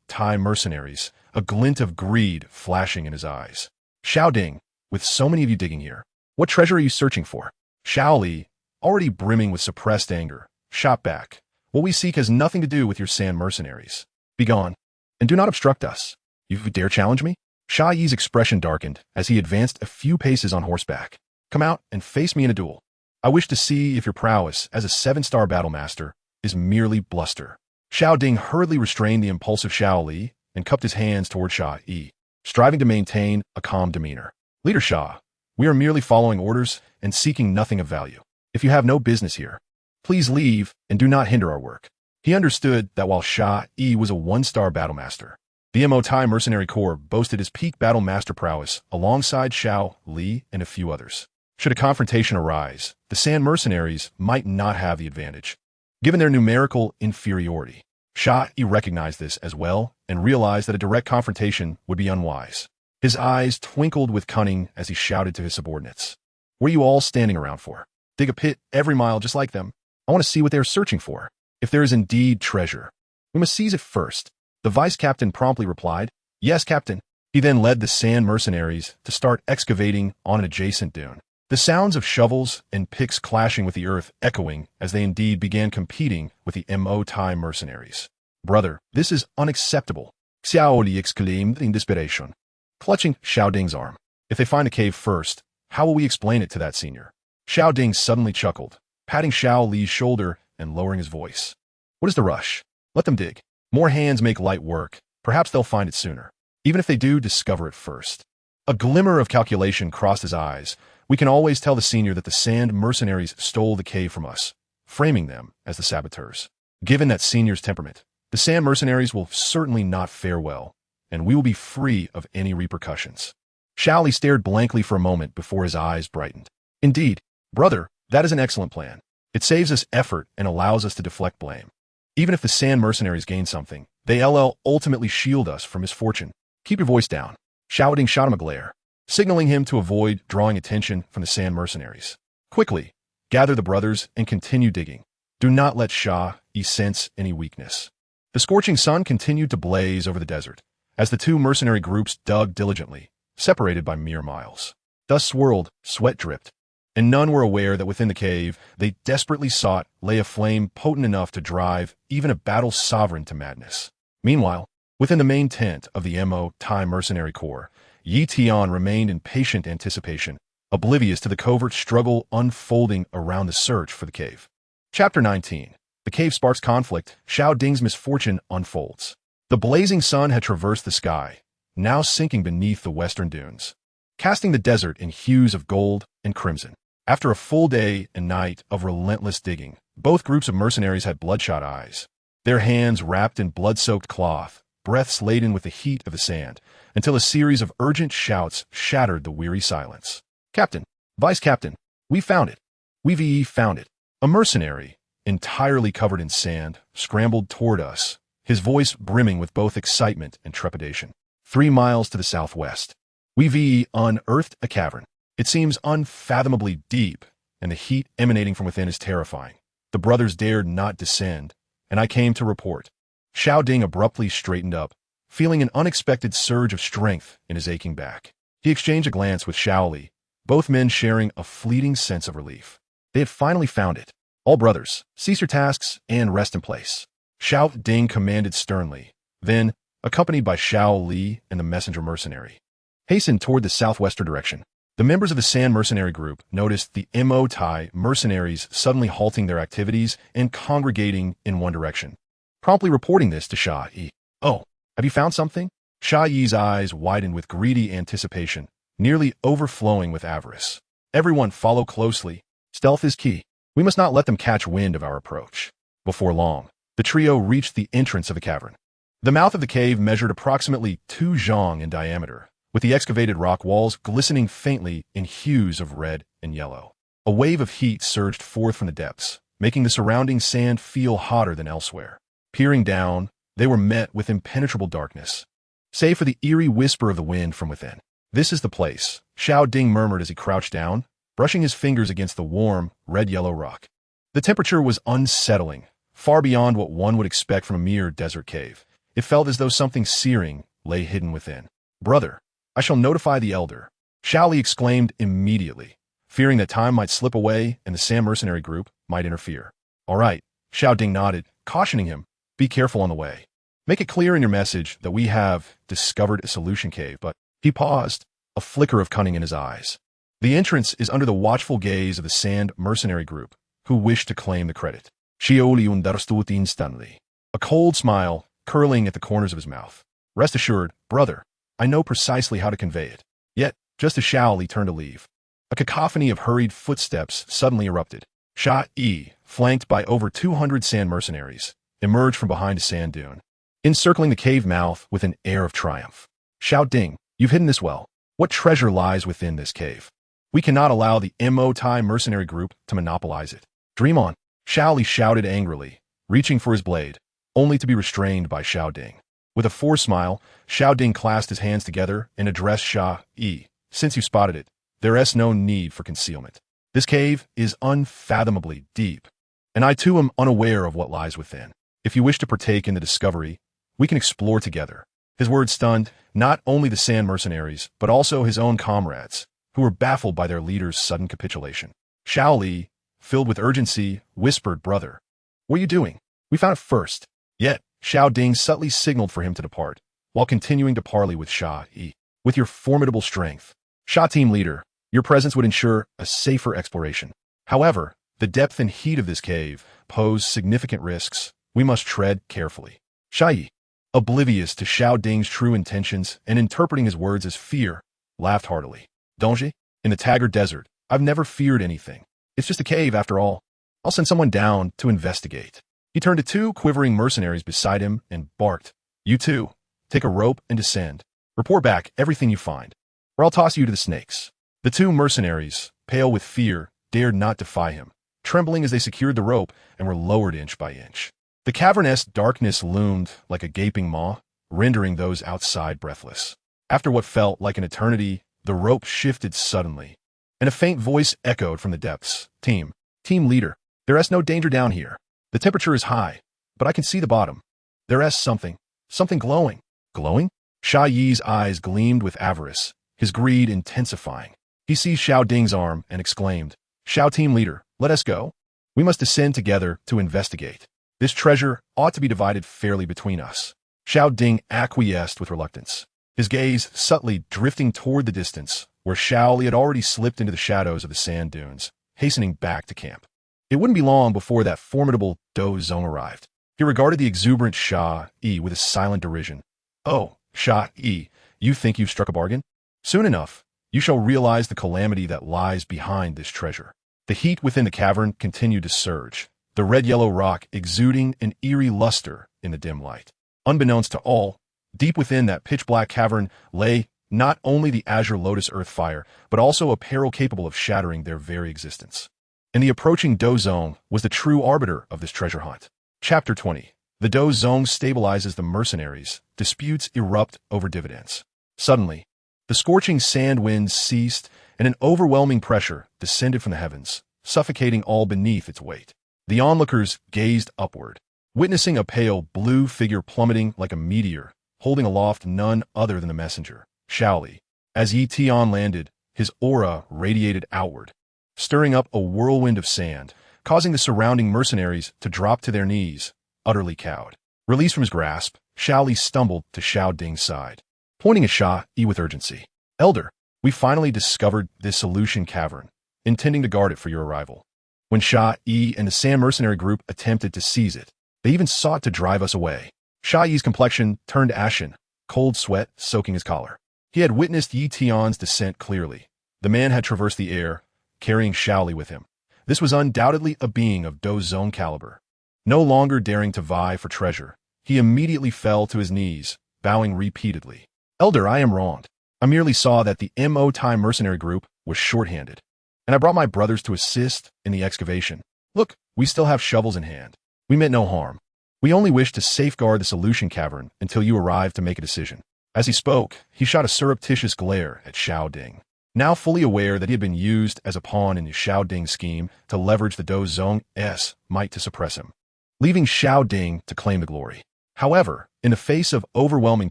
Thai mercenaries, a glint of greed flashing in his eyes. Xiao Ding, with so many of you digging here, what treasure are you searching for? Xiao Li, already brimming with suppressed anger, shot back. What we seek has nothing to do with your sand mercenaries. Begone, and do not obstruct us. You dare challenge me? Xiao Yi's expression darkened as he advanced a few paces on horseback. Come out and face me in a duel. I wish to see if your prowess as a 7-star battlemaster is merely bluster. Xiao Ding hurriedly restrained the impulsive Xiao Li and cupped his hands toward Xiao Yi, striving to maintain a calm demeanor. Leader Xia, we are merely following orders and seeking nothing of value. If you have no business here, please leave and do not hinder our work. He understood that while Xiao Yi was a 1-star battlemaster, the Thai mercenary corps boasted his peak battlemaster prowess alongside Xiao Li and a few others. Should a confrontation arise, the sand mercenaries might not have the advantage, given their numerical inferiority. Xiao Yi recognized this as well and realized that a direct confrontation would be unwise. His eyes twinkled with cunning as he shouted to his subordinates. What are you all standing around for? Dig a pit every mile just like them. I want to see what they are searching for. If there is indeed treasure, we must seize it first. The vice captain promptly replied, Yes, captain. He then led the sand mercenaries to start excavating on an adjacent dune. The sounds of shovels and picks clashing with the earth echoing as they indeed began competing with the Thai mercenaries. Brother, this is unacceptable, Xiao Li exclaimed in desperation, clutching Xiao Ding's arm. If they find a cave first, how will we explain it to that senior? Xiao Ding suddenly chuckled, patting Xiao Li's shoulder and lowering his voice. What is the rush? Let them dig. More hands make light work. Perhaps they'll find it sooner. Even if they do, discover it first. A glimmer of calculation crossed his eyes. We can always tell the senior that the sand mercenaries stole the cave from us, framing them as the saboteurs. Given that senior's temperament, the sand mercenaries will certainly not fare well, and we will be free of any repercussions. Xiao Li stared blankly for a moment before his eyes brightened. Indeed, brother, that is an excellent plan. It saves us effort and allows us to deflect blame. Even if the sand mercenaries gain something, they ultimately shield us from misfortune. Keep your voice down. Xiao Ding shot him a glare, signaling him to avoid drawing attention from the sand mercenaries. Quickly, gather the brothers and continue digging. Do not let Xiao Yi sense any weakness. The scorching sun continued to blaze over the desert as the two mercenary groups dug diligently, separated by mere miles. Dust swirled, sweat dripped, and none were aware that within the cave they desperately sought lay a flame potent enough to drive even a battle sovereign to madness. Meanwhile, within the main tent of the Thai mercenary corps, Tian remained in patient anticipation, oblivious to the covert struggle unfolding around the search for the cave. Chapter 19. The cave sparks conflict. Xiao Ding's misfortune unfolds. The blazing sun had traversed the sky, now sinking beneath the western dunes, casting the desert in hues of gold and crimson. After a full day and night of relentless digging, both groups of mercenaries had bloodshot eyes, their hands wrapped in blood-soaked cloth, breaths laden with the heat of the sand, until a series of urgent shouts shattered the weary silence. Captain, Vice Captain, we found it. We've found it. A mercenary, entirely covered in sand, scrambled toward us, his voice brimming with both excitement and trepidation. 3 miles to the southwest, we've unearthed a cavern. It seems unfathomably deep, and the heat emanating from within is terrifying. The brothers dared not descend, and I came to report. Xiao Ding abruptly straightened up, feeling an unexpected surge of strength in his aching back. He exchanged a glance with Xiao Li, both men sharing a fleeting sense of relief. They had finally found it. All brothers, cease your tasks and rest in place, Xiao Ding commanded sternly. Then, accompanied by Xiao Li and the messenger mercenary, hastened toward the southwestern direction. The members of the Sand Mercenary Group noticed the Thai mercenaries suddenly halting their activities and congregating in one direction, promptly reporting this to Xiao Yi. Oh, have you found something? Xiao Yi's eyes widened with greedy anticipation, nearly overflowing with avarice. Everyone follow closely. Stealth is key. We must not let them catch wind of our approach. Before long, the trio reached the entrance of the cavern. The mouth of the cave measured approximately 2 zhang in diameter, with the excavated rock walls glistening faintly in hues of red and yellow. A wave of heat surged forth from the depths, making the surrounding sand feel hotter than elsewhere. Peering down, they were met with impenetrable darkness, save for the eerie whisper of the wind from within. "This is the place," Xiao Ding murmured as he crouched down, brushing his fingers against the warm, red-yellow rock. The temperature was unsettling, far beyond what one would expect from a mere desert cave. It felt as though something searing lay hidden within. "Brother, I shall notify the elder," Xiao Li exclaimed immediately, fearing that time might slip away and the Sam mercenary group might interfere. "All right," Xiao Ding nodded, cautioning him, "Be careful on the way. Make it clear in your message that we have discovered a solution cave," but he paused, a flicker of cunning in his eyes. "The entrance is under the watchful gaze of the Sand mercenary group, who wish to claim the credit." Xiao Li understood instantly, a cold smile curling at the corners of his mouth. "Rest assured, brother, I know precisely how to convey it." Yet, just as Xiao Li turned to leave, a cacophony of hurried footsteps suddenly erupted. Sha Yi, flanked by over 200 sand mercenaries, emerged from behind a sand dune, encircling the cave mouth with an air of triumph. "Xiao Ding, you've hidden this well. What treasure lies within this cave? We cannot allow the Mo-Tai mercenary group to monopolize it." "Dream on," Xiao Li shouted angrily, reaching for his blade, only to be restrained by Xiao Ding. With a forced smile, Xiao Ding clasped his hands together and addressed Sha Yi. "Since you spotted it, there is no need for concealment. This cave is unfathomably deep, and I too am unaware of what lies within. If you wish to partake in the discovery, we can explore together." His words stunned not only the sand mercenaries, but also his own comrades, who were baffled by their leader's sudden capitulation. Xiao Li, filled with urgency, whispered, "Brother, what are you doing? We found it first." Yet, Xiao Ding subtly signaled for him to depart, while continuing to parley with Sha Yi. "With your formidable strength, Sha team leader, your presence would ensure a safer exploration. However, the depth and heat of this cave pose significant risks. We must tread carefully." Sha Yi, oblivious to Xiao Ding's true intentions and interpreting his words as fear, laughed heartily. "Dongji, in the Taggart Desert, I've never feared anything. It's just a cave after all. I'll send someone down to investigate." He turned to 2 quivering mercenaries beside him and barked, "You two, take a rope and descend. Report back everything you find, or I'll toss you to the snakes." The 2 mercenaries, pale with fear, dared not defy him, trembling as they secured the rope and were lowered inch by inch. The cavernous darkness loomed like a gaping maw, rendering those outside breathless. After what felt like an eternity, the rope shifted suddenly, and a faint voice echoed from the depths. Team leader, there is no danger down here. The temperature is high, but I can see the bottom. There is something glowing." "Glowing?" Sha Yi's eyes gleamed with avarice, his greed intensifying. He seized Xiao Ding's arm and exclaimed, "Xiao team leader, let us go. We must descend together to investigate. This treasure ought to be divided fairly between us." Xiao Ding acquiesced with reluctance, his gaze subtly drifting toward the distance, where Xiao Li had already slipped into the shadows of the sand dunes, hastening back to camp. It wouldn't be long before that formidable Dou Zong arrived. He regarded the exuberant Sha Yi with a silent derision. "Oh, Sha Yi, you think you've struck a bargain? Soon enough, you shall realize the calamity that lies behind this treasure." The heat within the cavern continued to surge, the red-yellow rock exuding an eerie luster in the dim light. Unbeknownst to all, deep within that pitch-black cavern lay not only the azure lotus earth fire, but also a peril capable of shattering their very existence. And the approaching Dou Zong was the true arbiter of this treasure hunt. Chapter 20. The Dou Zong stabilizes the mercenaries. Disputes erupt over dividends. Suddenly, the scorching sand winds ceased, and an overwhelming pressure descended from the heavens, suffocating all beneath its weight. The onlookers gazed upward, witnessing a pale blue figure plummeting like a meteor, holding aloft none other than the messenger, Xiao Li. As Tian landed, his aura radiated outward, stirring up a whirlwind of sand, causing the surrounding mercenaries to drop to their knees, utterly cowed. Released from his grasp, Xiao Li stumbled to Xiao Ding's side, pointing at Sha Yi with urgency. "Elder, we finally discovered this solution cavern, intending to guard it for your arrival. When Sha Yi and the Sam mercenary group attempted to seize it, they even sought to drive us away." Sha Yi's complexion turned ashen, cold sweat soaking his collar. He had witnessed Yi Tian's descent clearly. The man had traversed the air, carrying Xiao Li with him. This was undoubtedly a being of Dou Zong caliber, no longer daring to vie for treasure, he immediately fell to his knees, bowing repeatedly. "Elder, I am wronged. I merely saw that the Thai mercenary group was short-handed, and I brought my brothers to assist in the excavation. Look, we still have shovels in hand. We meant no harm. We only wish to safeguard the solution cavern until you arrive to make a decision." As he spoke, he shot a surreptitious glare at Xiao Ding. Now fully aware that he had been used as a pawn in Xiao Ding's scheme to leverage the Dou Zong's might to suppress him, leaving Xiao Ding to claim the glory. However, in the face of overwhelming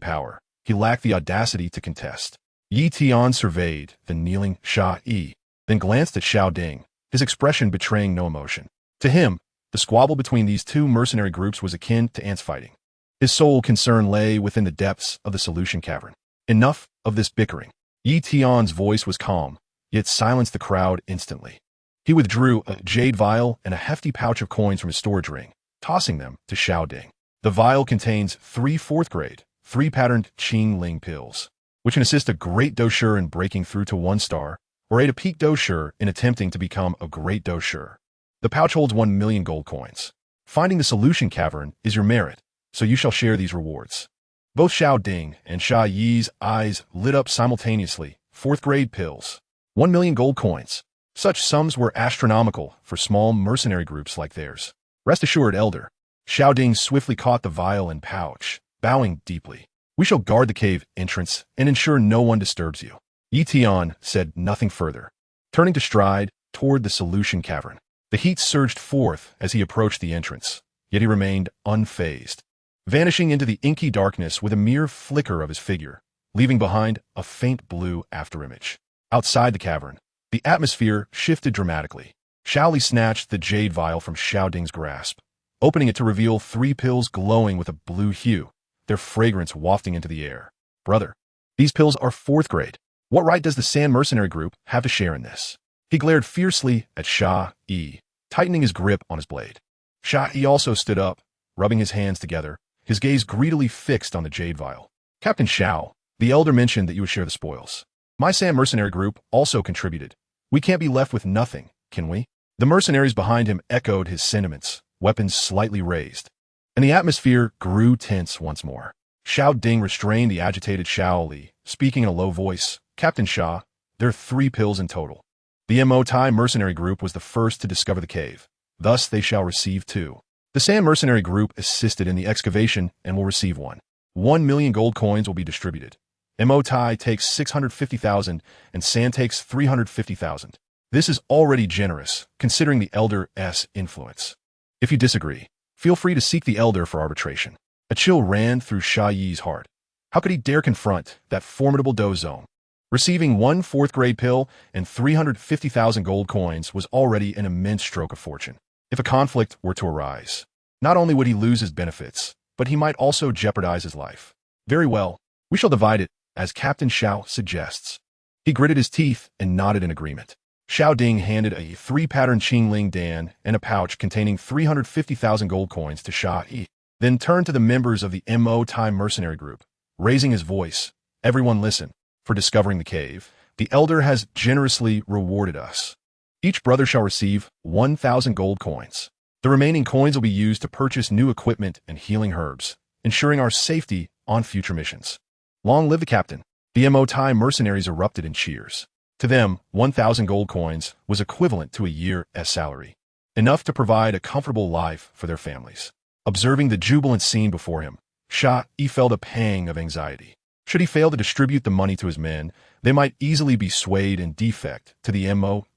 power, he lacked the audacity to contest. Tian surveyed the kneeling Xiao Yi, then glanced at Xiao Ding, his expression betraying no emotion. To him, the squabble between these two mercenary groups was akin to ants fighting. His sole concern lay within the depths of the solution cavern. Enough of this bickering. Tian's voice was calm, yet silenced the crowd instantly. He withdrew a jade vial and a hefty pouch of coins from his storage ring, tossing them to Xiao Ding. The vial contains 3 4th-grade, 3-patterned Qing Ling pills, which can assist a great Doushi in breaking through to 1-star, or aid a peak Doushi in attempting to become a great Doushi. The pouch holds 1 million gold coins. Finding the solution cavern is your merit, so you shall share these rewards. Both Xiao Ding and Xiao Yi's eyes lit up simultaneously. 4th-grade pills. 1 million gold coins. Such sums were astronomical for small mercenary groups like theirs. Rest assured, Elder. Xiao Ding swiftly caught the vial and pouch, bowing deeply. "We shall guard the cave entrance and ensure no one disturbs you." Tian said nothing further, turning to stride toward the solution cavern. The heat surged forth as he approached the entrance, yet he remained unfazed, vanishing into the inky darkness with a mere flicker of his figure, leaving behind a faint blue afterimage. Outside the cavern, the atmosphere shifted dramatically. Xiao snatched the jade vial from Xiao Ding's grasp, opening it to reveal 3 pills glowing with a blue hue, their fragrance wafting into the air. "Brother, these pills are 4th grade. What right does the Sand Mercenary Group have to share in this?" He glared fiercely at Xiao Yi, tightening his grip on his blade. Xiao Yi also stood up, rubbing his hands together, his gaze greedily fixed on the jade vial. "Captain Xiao, the elder mentioned that you would share the spoils. My Sand Mercenary Group also contributed. We can't be left with nothing, can we?" The mercenaries behind him echoed his sentiments, weapons slightly raised, and the atmosphere grew tense once more. Xiao Ding restrained the agitated Xiao Li, speaking in a low voice. "Captain Xia, there are 3 pills in total. The Thai mercenary group was the first to discover the cave. Thus they shall receive 2. The Sand Mercenary Group assisted in the excavation and will receive 1. 1 million gold coins will be distributed. Thai takes 650,000 and Sand takes 350,000. This is already generous, considering the Elder's influence. If you disagree, feel free to seek the Elder for arbitration." A chill ran through Xiao Yi's heart. How could he dare confront that formidable Dou Zong? Receiving 1 4th-grade pill and 350,000 gold coins was already an immense stroke of fortune. If a conflict were to arise, not only would he lose his benefits, but he might also jeopardize his life. "Very well, we shall divide it, as Captain Xiao suggests." He gritted his teeth and nodded in agreement. Xiao Ding handed a 3-pattern Qing Ling Dan and a pouch containing 350,000 gold coins to Xiao Yi, then turned to the members of the Thai mercenary group, raising his voice. "Everyone listen. For discovering the cave, the Elder has generously rewarded us. Each brother shall receive 1,000 gold coins. The remaining coins will be used to purchase new equipment and healing herbs, ensuring our safety on future missions. Long live the captain." The Thai mercenaries erupted in cheers. To them, 1,000 gold coins was equivalent to a year's salary, enough to provide a comfortable life for their families. Observing the jubilant scene before him, Xiao Yi felt a pang of anxiety. Should he fail to distribute the money to his men, they might easily be swayed and defect to the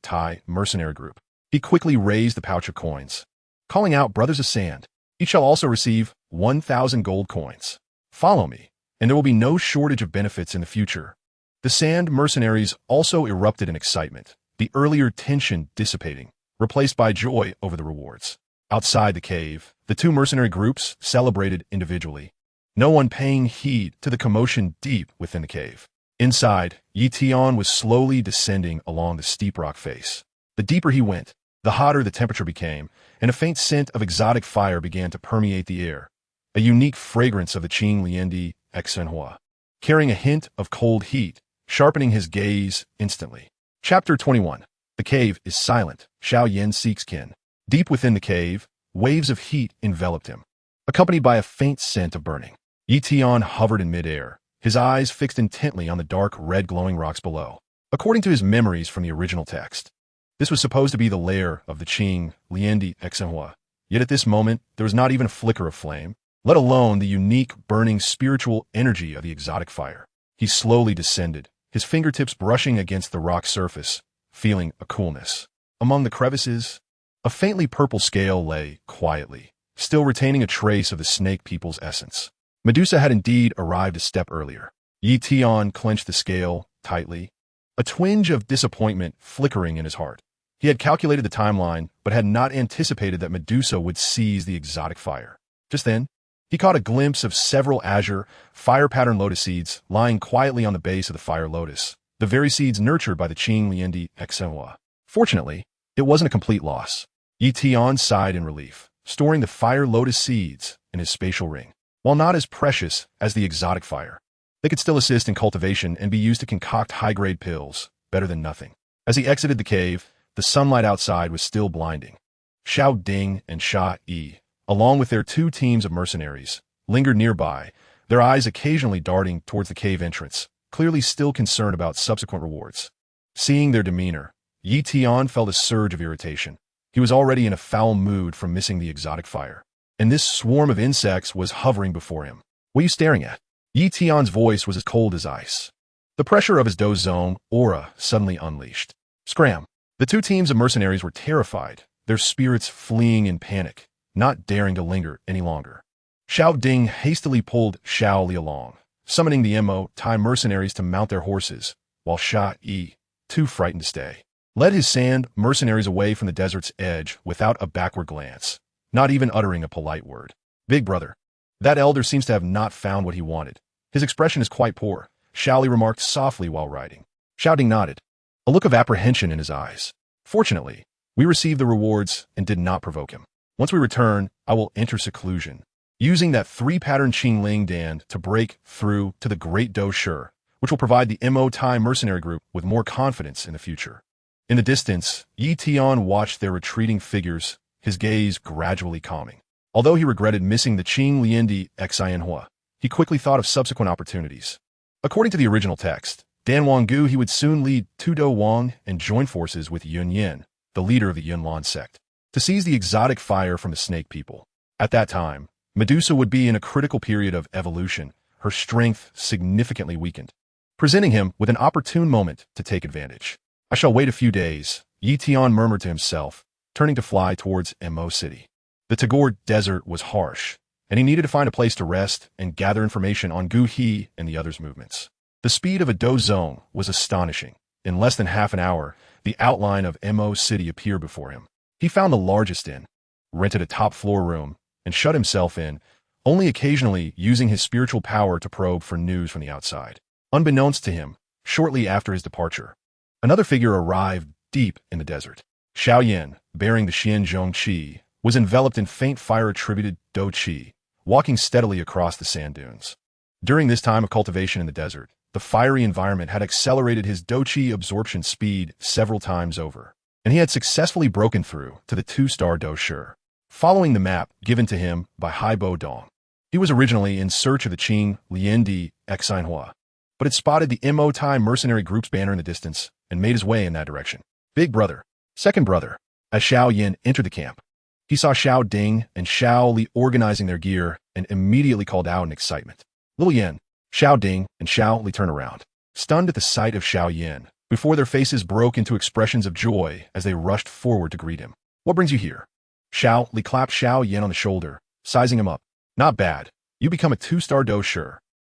Thai mercenary group. He quickly raised the pouch of coins, calling out, "Brothers of Sand, each shall also receive 1,000 gold coins. Follow me, and there will be no shortage of benefits in the future." The Sand mercenaries also erupted in excitement, the earlier tension dissipating, replaced by joy over the rewards. Outside the cave, the 2 mercenary groups celebrated individually, no one paying heed to the commotion deep within the cave. Inside, Tian was slowly descending along the steep rock face. The deeper he went, the hotter the temperature became, and a faint scent of exotic fire began to permeate the air, a unique fragrance of the Qing Liendi Exenhua, carrying a hint of cold heat, sharpening his gaze instantly. Chapter 21. The cave is silent. Xiao Yan seeks kin. Deep within the cave, waves of heat enveloped him. accompanied by a faint scent of burning. Yi Tian hovered in midair, his eyes fixed intently on the dark red glowing rocks below. According to his memories from the original text, this was supposed to be the lair of the Qing Liendi Exenhua. Yet at this moment, there was not even a flicker of flame, let alone the unique, burning spiritual energy of the exotic fire. He slowly descended, his fingertips brushing against the rock surface, feeling a coolness. Among the crevices, a faintly purple scale lay quietly, still retaining a trace of the snake people's essence. Medusa had indeed arrived a step earlier. Yi Tian clenched the scale tightly, a twinge of disappointment flickering in his heart. He had calculated the timeline, but had not anticipated that Medusa would seize the exotic fire. Just then, he caught a glimpse of several azure, fire-patterned lotus seeds lying quietly on the base of the fire lotus, the very seeds nurtured by the Qing Liendi Exenhua. Fortunately, it wasn't a complete loss. Yi Tian sighed in relief, storing the fire lotus seeds in his spatial ring. While not as precious as the exotic fire, they could still assist in cultivation and be used to concoct high-grade pills, better than nothing. As he exited the cave, the sunlight outside was still blinding. Xiao Ding and Sha Yi, along with their 2 teams of mercenaries, lingered nearby, their eyes occasionally darting towards the cave entrance, clearly still concerned about subsequent rewards. Seeing their demeanor, Yi Tian felt a surge of irritation. He was already in a foul mood from missing the exotic fire, and this swarm of insects was hovering before him. "What are you staring at?" Yi Tian's voice was as cold as ice. The pressure of his Dou Zone aura suddenly unleashed. Scram! The 2 teams of mercenaries were terrified, their spirits fleeing in panic, not daring to linger any longer. Xiao Ding hastily pulled Xiao Li along, summoning the Mo Thai mercenaries to mount their horses, while Sha Yi, too frightened to stay, led his sand mercenaries away from the desert's edge without a backward glance, not even uttering a polite word. "Big brother, that elder seems to have not found what he wanted. His expression is quite poor," Xiao Li remarked softly while riding. Xiao Ding nodded, a look of apprehension in his eyes. "Fortunately, we received the rewards and did not provoke him. Once we return, I will enter seclusion, using that 3-pattern Qing Ling Dan to break through to the Great Dou Shi, which will provide the Mo Thai mercenary group with more confidence in the future." In the distance, Yi Tian watched their retreating figures, his gaze gradually calming. Although he regretted missing the Qing Liendi Exenhua, he quickly thought of subsequent opportunities. According to the original text, Dan Wanggu he would soon lead Dou Huang and join forces with Yun Yin, the leader of the Yunlan sect, to seize the exotic fire from the snake people. At that time, Medusa would be in a critical period of evolution, her strength significantly weakened, presenting him with an opportune moment to take advantage. "I shall wait a few days," Yi Tian murmured to himself, turning to fly towards Mo City. The Tagore Desert was harsh, and he needed to find a place to rest and gather information on Gu He and the others' movements. The speed of a Dou Zone was astonishing. In less than half an hour, the outline of Mo City appeared before him. He found the largest inn, rented a top-floor room, and shut himself in, only occasionally using his spiritual power to probe for news from the outside. Unbeknownst to him, shortly after his departure, another figure arrived deep in the desert. Xiao Yan, bearing the Xianzhong Qi, was enveloped in faint fire-attributed Dou Qi, walking steadily across the sand dunes. During this time of cultivation in the desert, the fiery environment had accelerated his Dou Qi absorption speed several times over, and he had successfully broken through to the 2-star Dou Shi. Following the map given to him by Haibo Dong, he was originally in search of the Qing Liendi Exenhua, but had spotted the Mo Thai mercenary group's banner in the distance and made his way in that direction. "Big brother, second brother." As Xiao Yan entered the camp, he saw Xiao Ding and Xiao Li organizing their gear and immediately called out in excitement. "Little Yan." Xiao Ding and Xiao Li turned around, stunned at the sight of Xiao Yan, before their faces broke into expressions of joy as they rushed forward to greet him. "What brings you here?" Xiao Li clapped Xiao Yan on the shoulder, sizing him up. "Not bad. You become a 2-star Dou Shi,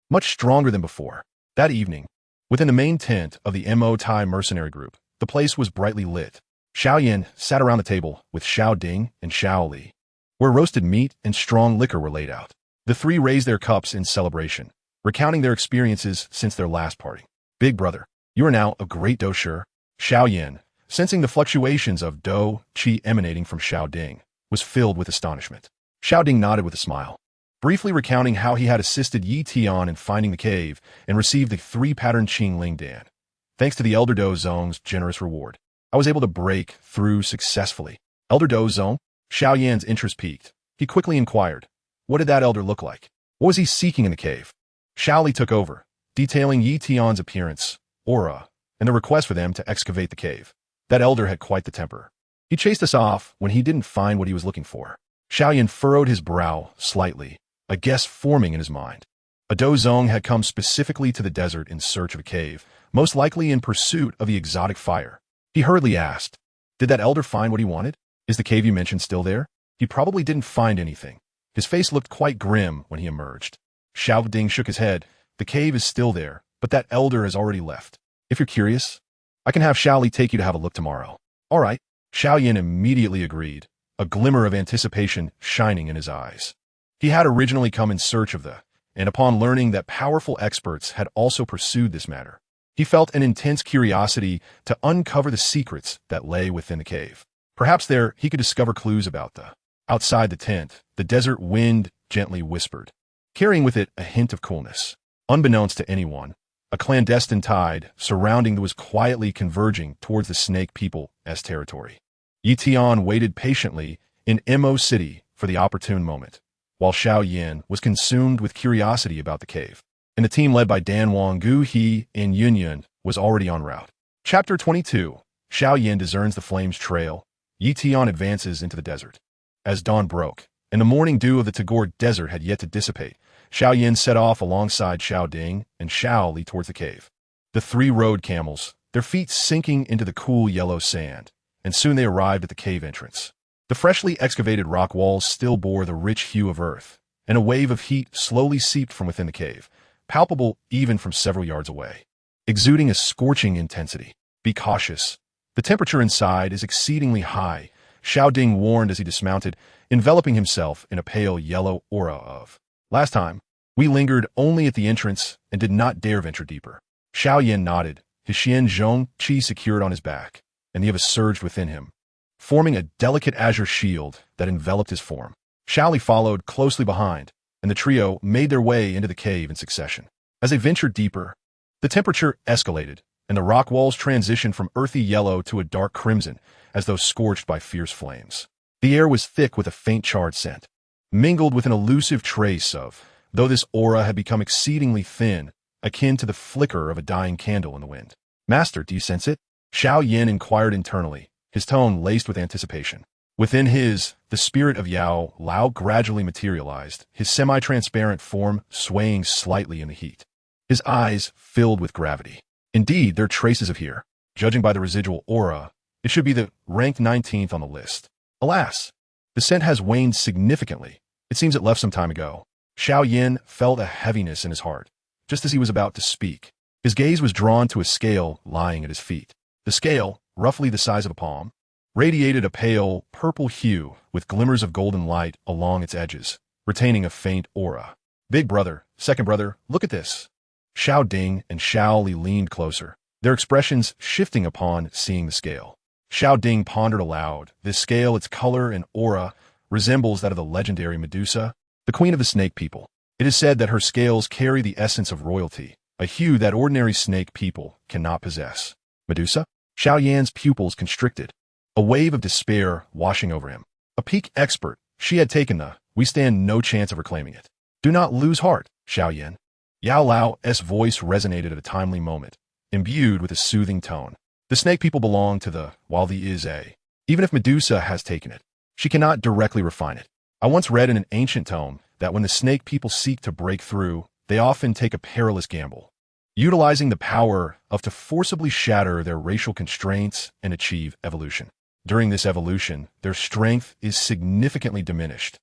much stronger than before." That evening, within the main tent of the Mo Thai mercenary group, the place was brightly lit. Xiao Yan sat around the table with Xiao Ding and Xiao Li, where roasted meat and strong liquor were laid out. The 3 raised their cups in celebration, recounting their experiences since their last party. "Big brother, you are now a great Dou Shi." Xiao Yan, sensing the fluctuations of Dou Qi emanating from Xiao Ding, was filled with astonishment. Xiao Ding nodded with a smile, briefly recounting how he had assisted Yi Tian in finding the cave and received the 3-pattern Qing Ling Dan. "Thanks to the Elder Dou Zone's generous reward, I was able to break through successfully." "Elder Dou Zone?" Xiao Yan's interest piqued. He quickly inquired, What did that elder look like? What was he seeking in the cave? Xiao took over, detailing Yi Tian's appearance, aura, and the request for them to excavate the cave. That elder had quite the temper. He chased us off when he didn't find what he was looking for. Xiao Yan furrowed his brow slightly, a guess forming in his mind. A Dou Zong had come specifically to the desert in search of a cave, most likely in pursuit of the exotic fire. He hurriedly asked, "Did that elder find what he wanted? Is the cave you mentioned still there?" He probably didn't find anything. His face looked quite grim when he emerged. Xiao Ding shook his head. "The cave is still there, but that elder has already left. If you're curious, I can have Xiao Li take you to have a look tomorrow." "All right." Xiao Yan immediately agreed, a glimmer of anticipation shining in his eyes. He had originally come in search of and upon learning that powerful experts had also pursued this matter, he felt an intense curiosity to uncover the secrets that lay within the cave. Perhaps there he could discover clues about outside the tent, the desert wind gently whispered, carrying with it a hint of coolness. Unbeknownst to anyone, a clandestine tide surrounding was quietly converging towards the Snake People's territory. Yi Tian waited patiently in Mo City for the opportune moment, while Xiao Yan was consumed with curiosity about the cave, and the team led by Dan Wang, Gu He, and Yun Yun was already en route. Chapter 22. Xiao Yan discerns the flames trail. Yi Tian advances into the desert. As dawn broke, and the morning dew of the Tagore desert had yet to dissipate, Xiao Yan set off alongside Xiao Ding and Xiao Li towards the cave. The three rode camels, their feet sinking into the cool yellow sand, and soon they arrived at the cave entrance. The freshly excavated rock walls still bore the rich hue of earth, and a wave of heat slowly seeped from within the cave, palpable even from several yards away, exuding a scorching intensity. "Be cautious. The temperature inside is exceedingly high," Xiao Ding warned as he dismounted, enveloping himself in a pale yellow aura of. "Last time, we lingered only at the entrance and did not dare venture deeper." Xiao Yan nodded, his Xian Zhong Qi secured on his back, and the Eva surged within him, forming a delicate azure shield that enveloped his form. Xiao Li followed closely behind, and the trio made their way into the cave in succession. As they ventured deeper, the temperature escalated, and the rock walls transitioned from earthy yellow to a dark crimson, as though scorched by fierce flames. The air was thick with a faint charred scent, mingled with an elusive trace of, though this aura had become exceedingly thin, akin to the flicker of a dying candle in the wind. "Master, do you sense it?" Xiao Yan inquired internally, his tone laced with anticipation. Within the spirit of Yao Lao gradually materialized, his semi-transparent form swaying slightly in the heat. His eyes filled with gravity. "Indeed, there are traces of here. Judging by the residual aura, it should be the ranked 19th on the list. Alas, the scent has waned significantly. It seems it left some time ago." Xiao Yan felt a heaviness in his heart, just as he was about to speak. His gaze was drawn to a scale lying at his feet. The scale, roughly the size of a palm, radiated a pale, purple hue with glimmers of golden light along its edges, retaining a faint aura. "Big brother, second brother, look at this." Xiao Ding and Xiao Li leaned closer, their expressions shifting upon seeing the scale. Xiao Ding pondered aloud. This scale, its color and aura, resembles that of the legendary Medusa, the queen of the snake people. It is said that her scales carry the essence of royalty, a hue that ordinary snake people cannot possess. Medusa? Xiao Yan's pupils constricted, a wave of despair washing over him. A peak expert, she had taken we stand no chance of reclaiming it. "Do not lose heart, Xiao Yan." Yao Lao's voice resonated at a timely moment, imbued with a soothing tone. "The snake people belong to while the is a. Even if Medusa has taken it, she cannot directly refine it. I once read in an ancient tome that when the snake people seek to break through, they often take a perilous gamble, utilizing the power to forcibly shatter their racial constraints and achieve evolution. During this evolution, their strength is significantly diminished,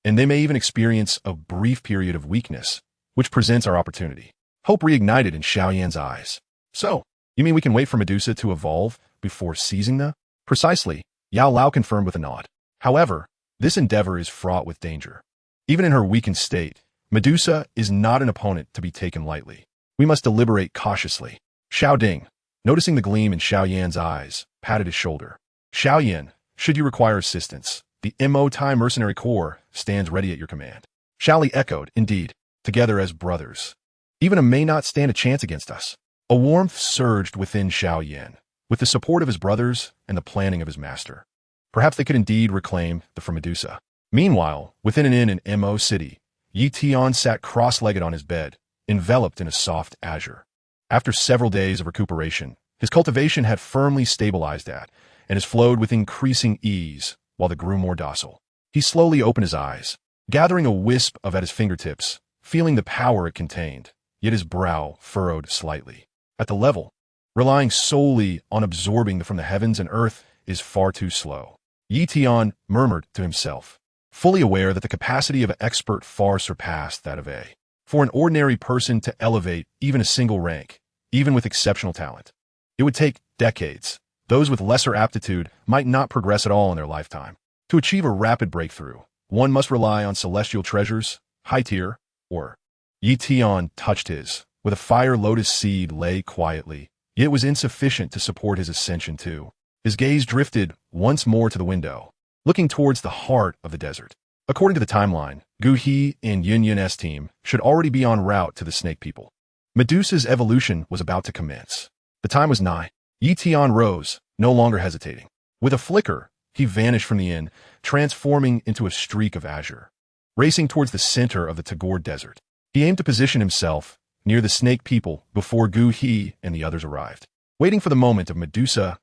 and they may even experience a brief period of weakness, which presents our opportunity." Hope reignited in Xiao Yan's eyes. "So, you mean we can wait for Medusa to evolve before seizing the?" "Precisely," Yao Lao confirmed with a nod. "However, this endeavor is fraught with danger. Even in her weakened state, Medusa is not an opponent to be taken lightly. We must deliberate cautiously." Xiao Ding, noticing the gleam in Xiao Yan's eyes, patted his shoulder. "Xiao Yan, should you require assistance, the MO-Tai Mercenary Corps stands ready at your command." Xiao Li echoed, "Indeed, together as brothers. Even a may not stand a chance against us." A warmth surged within Xiao Yan, with the support of his brothers and the planning of his master. Perhaps they could indeed reclaim the from Medusa. Meanwhile, within an inn in Mo City, Yi Tian sat cross-legged on his bed, enveloped in a soft azure. After several days of recuperation, his cultivation had firmly stabilized at, and has flowed with increasing ease, while it grew more docile. He slowly opened his eyes, gathering a wisp of at his fingertips, feeling the power it contained, yet his brow furrowed slightly. At the level, relying solely on absorbing from the heavens and earth is far too slow. Yi Tian murmured to himself, fully aware that the capacity of an expert far surpassed that of a. For an ordinary person to elevate even a single rank, even with exceptional talent, it would take decades. Those with lesser aptitude might not progress at all in their lifetime. To achieve a rapid breakthrough, one must rely on celestial treasures, high tier, or. Yi Tian touched his, with a fire lotus seed lay quietly, yet it was insufficient to support his ascension too. His gaze drifted once more to the window, looking towards the heart of the desert. According to the timeline, Dou Qi and Yunyan's team should already be en route to the snake people. Medusa's evolution was about to commence. The time was nigh. Yi Tian rose, no longer hesitating. With a flicker, he vanished from the inn, transforming into a streak of azure. Racing towards the center of the Tagore Desert, he aimed to position himself near the snake people before Dou Qi and the others arrived, waiting for the moment of Medusa's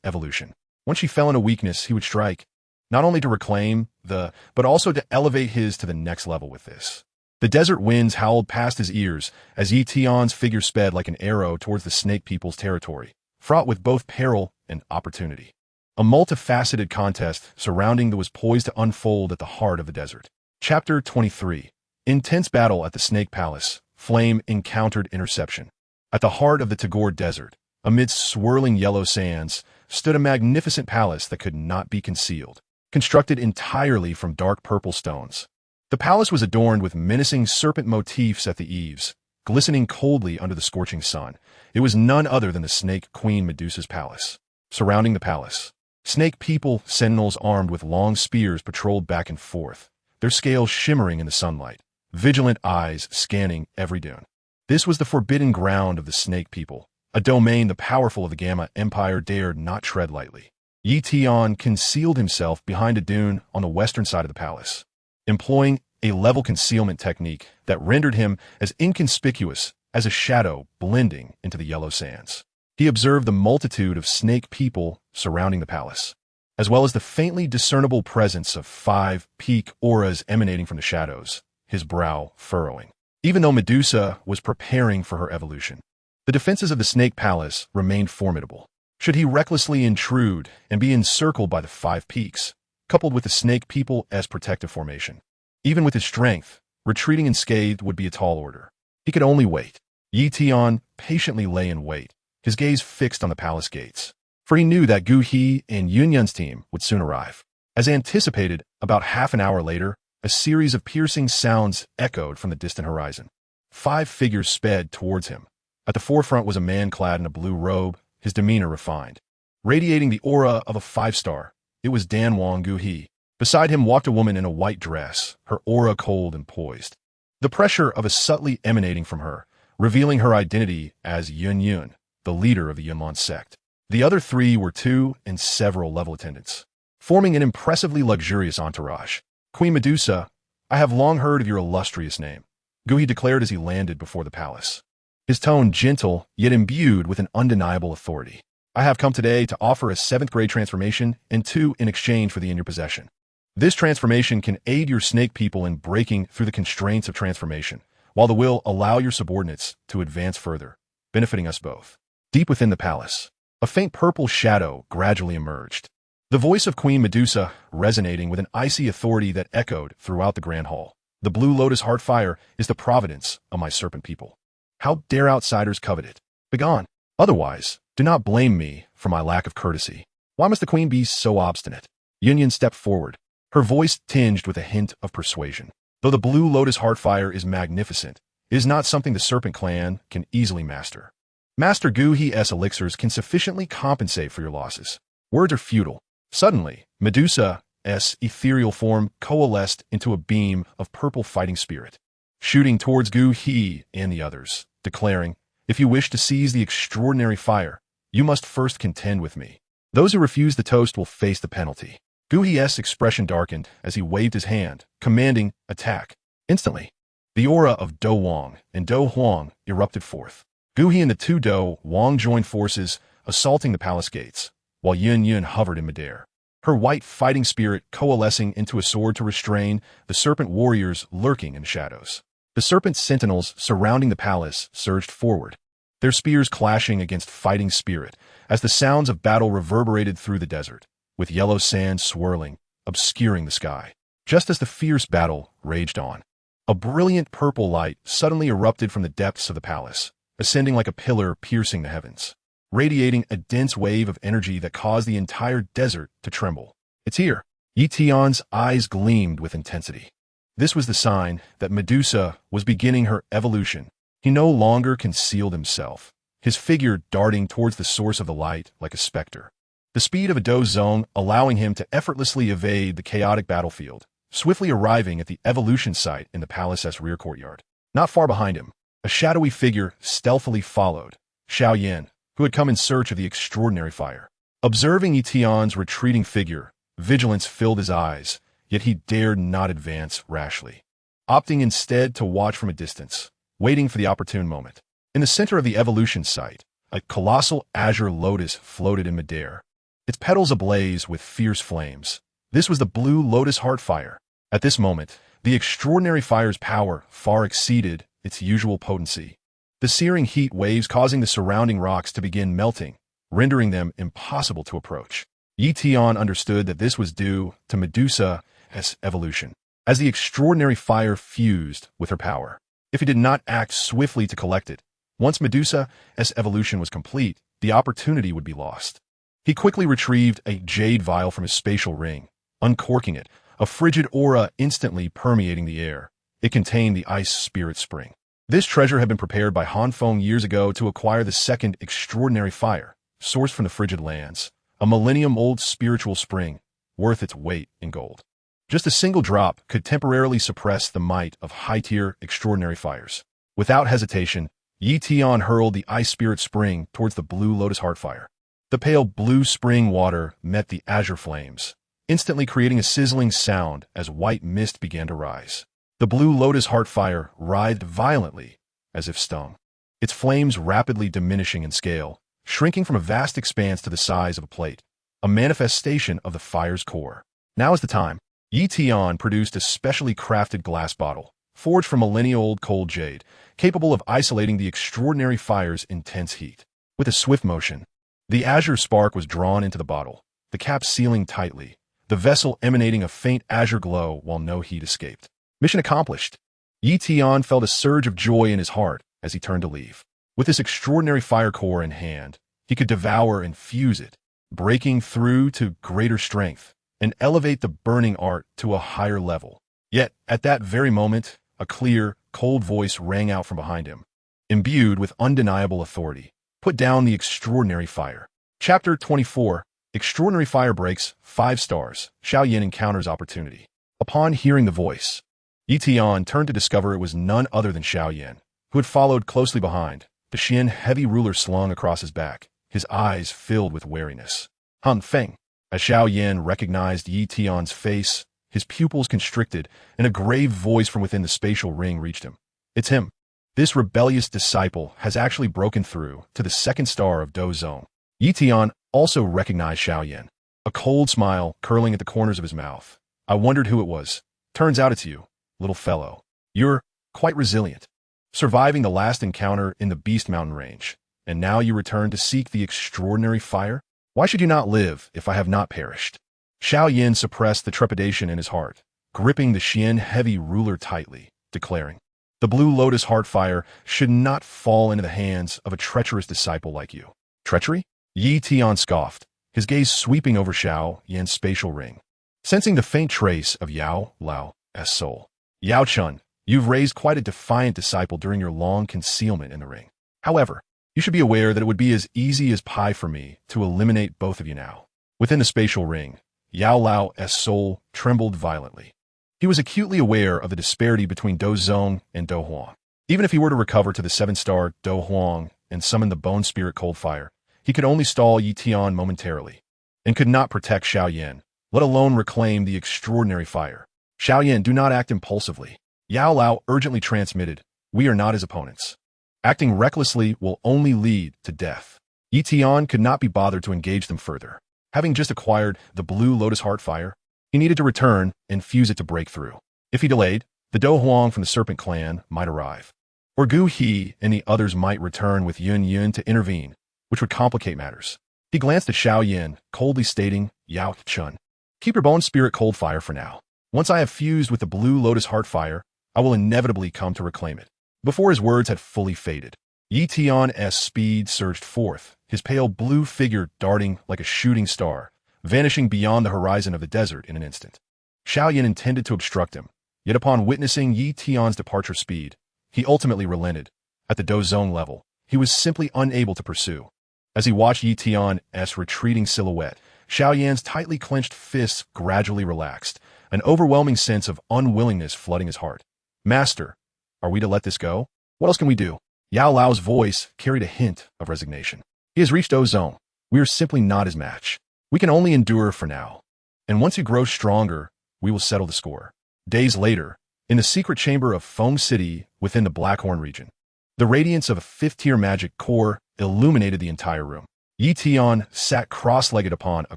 evolution. Once she fell into weakness, he would strike, not only to reclaim but also to elevate his to the next level with this. The desert winds howled past his ears as Yi Tian's figure sped like an arrow towards the snake people's territory, fraught with both peril and opportunity. A multifaceted contest surrounding that was poised to unfold at the heart of the desert. Chapter 23. Intense battle at the Snake Palace. Flame encountered interception. At the heart of the Tagore Desert, amidst swirling yellow sands, stood a magnificent palace that could not be concealed, constructed entirely from dark purple stones. The palace was adorned with menacing serpent motifs at the eaves, glistening coldly under the scorching sun. It was none other than the Snake Queen Medusa's palace. Surrounding the palace, snake people, sentinels armed with long spears, patrolled back and forth, their scales shimmering in the sunlight, vigilant eyes scanning every dune. This was the forbidden ground of the snake people, a domain the powerful of the Gamma Empire dared not tread lightly. Yi Tian concealed himself behind a dune on the western side of the palace, employing a level concealment technique that rendered him as inconspicuous as a shadow blending into the yellow sands. He observed the multitude of snake people surrounding the palace, as well as the faintly discernible presence of 5 peak auras emanating from the shadows, his brow furrowing. Even though Medusa was preparing for her evolution, the defenses of the Snake Palace remained formidable. Should he recklessly intrude and be encircled by the 5 peaks, coupled with the snake people as protective formation, even with his strength, retreating unscathed would be a tall order. He could only wait. Yi Tian patiently lay in wait, his gaze fixed on the palace gates, for he knew that Dou Qi and Yunyan's team would soon arrive. As anticipated, about half an hour later, a series of piercing sounds echoed from the distant horizon. 5 figures sped towards him. At the forefront was a man clad in a blue robe, his demeanor refined, radiating the aura of a 5-star. It was Dan Wang Dou Qi. Beside him walked a woman in a white dress, her aura cold and poised. The pressure of a subtly emanating from her, revealing her identity as Yun, the leader of the Yunlan sect. The other 3 were 2 and several level attendants, forming an impressively luxurious entourage. Queen Medusa, I have long heard of your illustrious name, Dou Qi declared as he landed before the palace, his tone gentle yet imbued with an undeniable authority. I have come today to offer a 7th grade transformation and 2 in exchange for the in your possession. This transformation can aid your snake people in breaking through the constraints of transformation, while the will allow your subordinates to advance further, benefiting us both. Deep within the palace, a faint purple shadow gradually emerged, the voice of Queen Medusa resonating with an icy authority that echoed throughout the grand hall. The blue lotus heart fire is the providence of my serpent people. How dare outsiders covet it? Begone. Otherwise, do not blame me for my lack of courtesy. Why must the queen be so obstinate? Yunyan stepped forward, her voice tinged with a hint of persuasion. Though the blue lotus heart fire is magnificent, it is not something the serpent clan can easily master. Master Dou Qi's elixirs can sufficiently compensate for your losses. Words are futile. Suddenly, Medusa's ethereal form coalesced into a beam of purple fighting spirit, shooting towards Dou Qi and the others, declaring, if you wish to seize the extraordinary fire, you must first contend with me. Those who refuse the toast will face the penalty. Gu Hi's expression darkened as he waved his hand, commanding attack. Instantly, the aura of Dou Huang and Dou Huang erupted forth. Gu Hi and the two Dou Huang joined forces, assaulting the palace gates, while Yun hovered in midair, her white fighting spirit coalescing into a sword to restrain the serpent warriors lurking in the shadows. The serpent sentinels surrounding the palace surged forward, their spears clashing against fighting spirit as the sounds of battle reverberated through the desert, with yellow sand swirling, obscuring the sky. Just as the fierce battle raged on, a brilliant purple light suddenly erupted from the depths of the palace, ascending like a pillar piercing the heavens, radiating a dense wave of energy that caused the entire desert to tremble. "It's here." Tian's eyes gleamed with intensity. This was the sign that Medusa was beginning her evolution. He no longer concealed himself, his figure darting towards the source of the light like a specter. The speed of a Dou zone allowing him to effortlessly evade the chaotic battlefield, swiftly arriving at the evolution site in the palace's rear courtyard. Not far behind him, a shadowy figure stealthily followed, Xiao Yan, who had come in search of the extraordinary fire. Observing Tian's retreating figure, vigilance filled his eyes, yet he dared not advance rashly, opting instead to watch from a distance, waiting for the opportune moment. In the center of the evolution site, a colossal azure lotus floated in midair, its petals ablaze with fierce flames. This was the blue lotus heart fire. At this moment, the extraordinary fire's power far exceeded its usual potency, the searing heat waves causing the surrounding rocks to begin melting, rendering them impossible to approach. Tian understood that this was due to Medusa's evolution, as the extraordinary fire fused with her power. If he did not act swiftly to collect it, once Medusa's evolution was complete, the opportunity would be lost. He quickly retrieved a jade vial from his spatial ring, uncorking it, a frigid aura instantly permeating the air. It contained the ice spirit spring. This treasure had been prepared by Han Feng years ago to acquire the second extraordinary fire, sourced from the frigid lands, a millennium-old spiritual spring, worth its weight in gold. Just a single drop could temporarily suppress the might of high-tier extraordinary fires. Without hesitation, Tian hurled the ice spirit spring towards the blue lotus heart fire. The pale blue spring water met the azure flames, instantly creating a sizzling sound as white mist began to rise. The blue lotus heart fire writhed violently, as if stung, its flames rapidly diminishing in scale, shrinking from a vast expanse to the size of a plate, a manifestation of the fire's core. Now is the time. Tian produced a specially crafted glass bottle, forged from millennia-old cold jade, capable of isolating the extraordinary fire's intense heat. With a swift motion, the azure spark was drawn into the bottle, the cap sealing tightly, the vessel emanating a faint azure glow while no heat escaped. Mission accomplished. Tian felt a surge of joy in his heart as he turned to leave. With this extraordinary fire core in hand, he could devour and fuse it, breaking through to greater strength, and elevate the burning art to a higher level. Yet, at that very moment, a clear, cold voice rang out from behind him, imbued with undeniable authority. Put down the extraordinary fire. Chapter 24, Extraordinary Fire Breaks, 5 stars, Xiao Yan encounters opportunity. Upon hearing the voice, Tian turned to discover it was none other than Xiao Yan, who had followed closely behind, the Xian heavy ruler slung across his back, his eyes filled with wariness. Han Feng. As Xiao Yan recognized Tian's face, his pupils constricted, and a grave voice from within the spatial ring reached him. "It's him. This rebellious disciple has actually broken through to the 2nd star of Dou Zone." Tian also recognized Xiao Yan, a cold smile curling at the corners of his mouth. "I wondered who it was. Turns out it's you, little fellow. You're quite resilient, surviving the last encounter in the Beast Mountain range, and now you return to seek the extraordinary fire? Why should you not live if I have not perished?" Xiao Yan suppressed the trepidation in his heart, gripping the Xian heavy ruler tightly, declaring, "The blue lotus heart fire should not fall into the hands of a treacherous disciple like you." "Treachery?" Tian scoffed, his gaze sweeping over Xiao Yan's spatial ring, sensing the faint trace of Yao Lao's soul. "Yao Chun, you've raised quite a defiant disciple during your long concealment in the ring. However, you should be aware that it would be as easy as pie for me to eliminate both of you now." Within the spatial ring, Yao Lao's soul trembled violently. He was acutely aware of the disparity between Dou Zong and Dou Huang. Even if he were to recover to the 7-star Dou Huang and summon the Bone Spirit Cold Fire, he could only stall Tian momentarily, and could not protect Xiao Yan, let alone reclaim the extraordinary fire. Xiao Yan, do not act impulsively. Yao Lao urgently transmitted, we are not his opponents. Acting recklessly will only lead to death. Tian could not be bothered to engage them further. Having just acquired the blue lotus heart fire, he needed to return and fuse it to break through. If he delayed, the Dou Huang from the Serpent Clan might arrive. Or Gu He and the others might return with Yun Yun to intervene, which would complicate matters. He glanced at Xiao Yan, coldly stating, Yao Chun, keep your bone spirit cold fire for now. Once I have fused with the blue lotus heart fire, I will inevitably come to reclaim it. Before his words had fully faded, Tian's speed surged forth, his pale blue figure darting like a shooting star, vanishing beyond the horizon of the desert in an instant. Xiao Yan intended to obstruct him, yet upon witnessing Tian's departure speed, he ultimately relented. At the Dou Zone level, he was simply unable to pursue. As he watched Tian's retreating silhouette, Xiao Yan's tightly clenched fists gradually relaxed, an overwhelming sense of unwillingness flooding his heart. Master, are we to let this go? What else can we do? Yao Lao's voice carried a hint of resignation. He has reached Dou Zone. We are simply not his match. We can only endure for now. And once he grows stronger, we will settle the score. Days later, in the secret chamber of Feng City within the Blackhorn region, the radiance of a fifth-tier magic core illuminated the entire room. Tian sat cross-legged upon a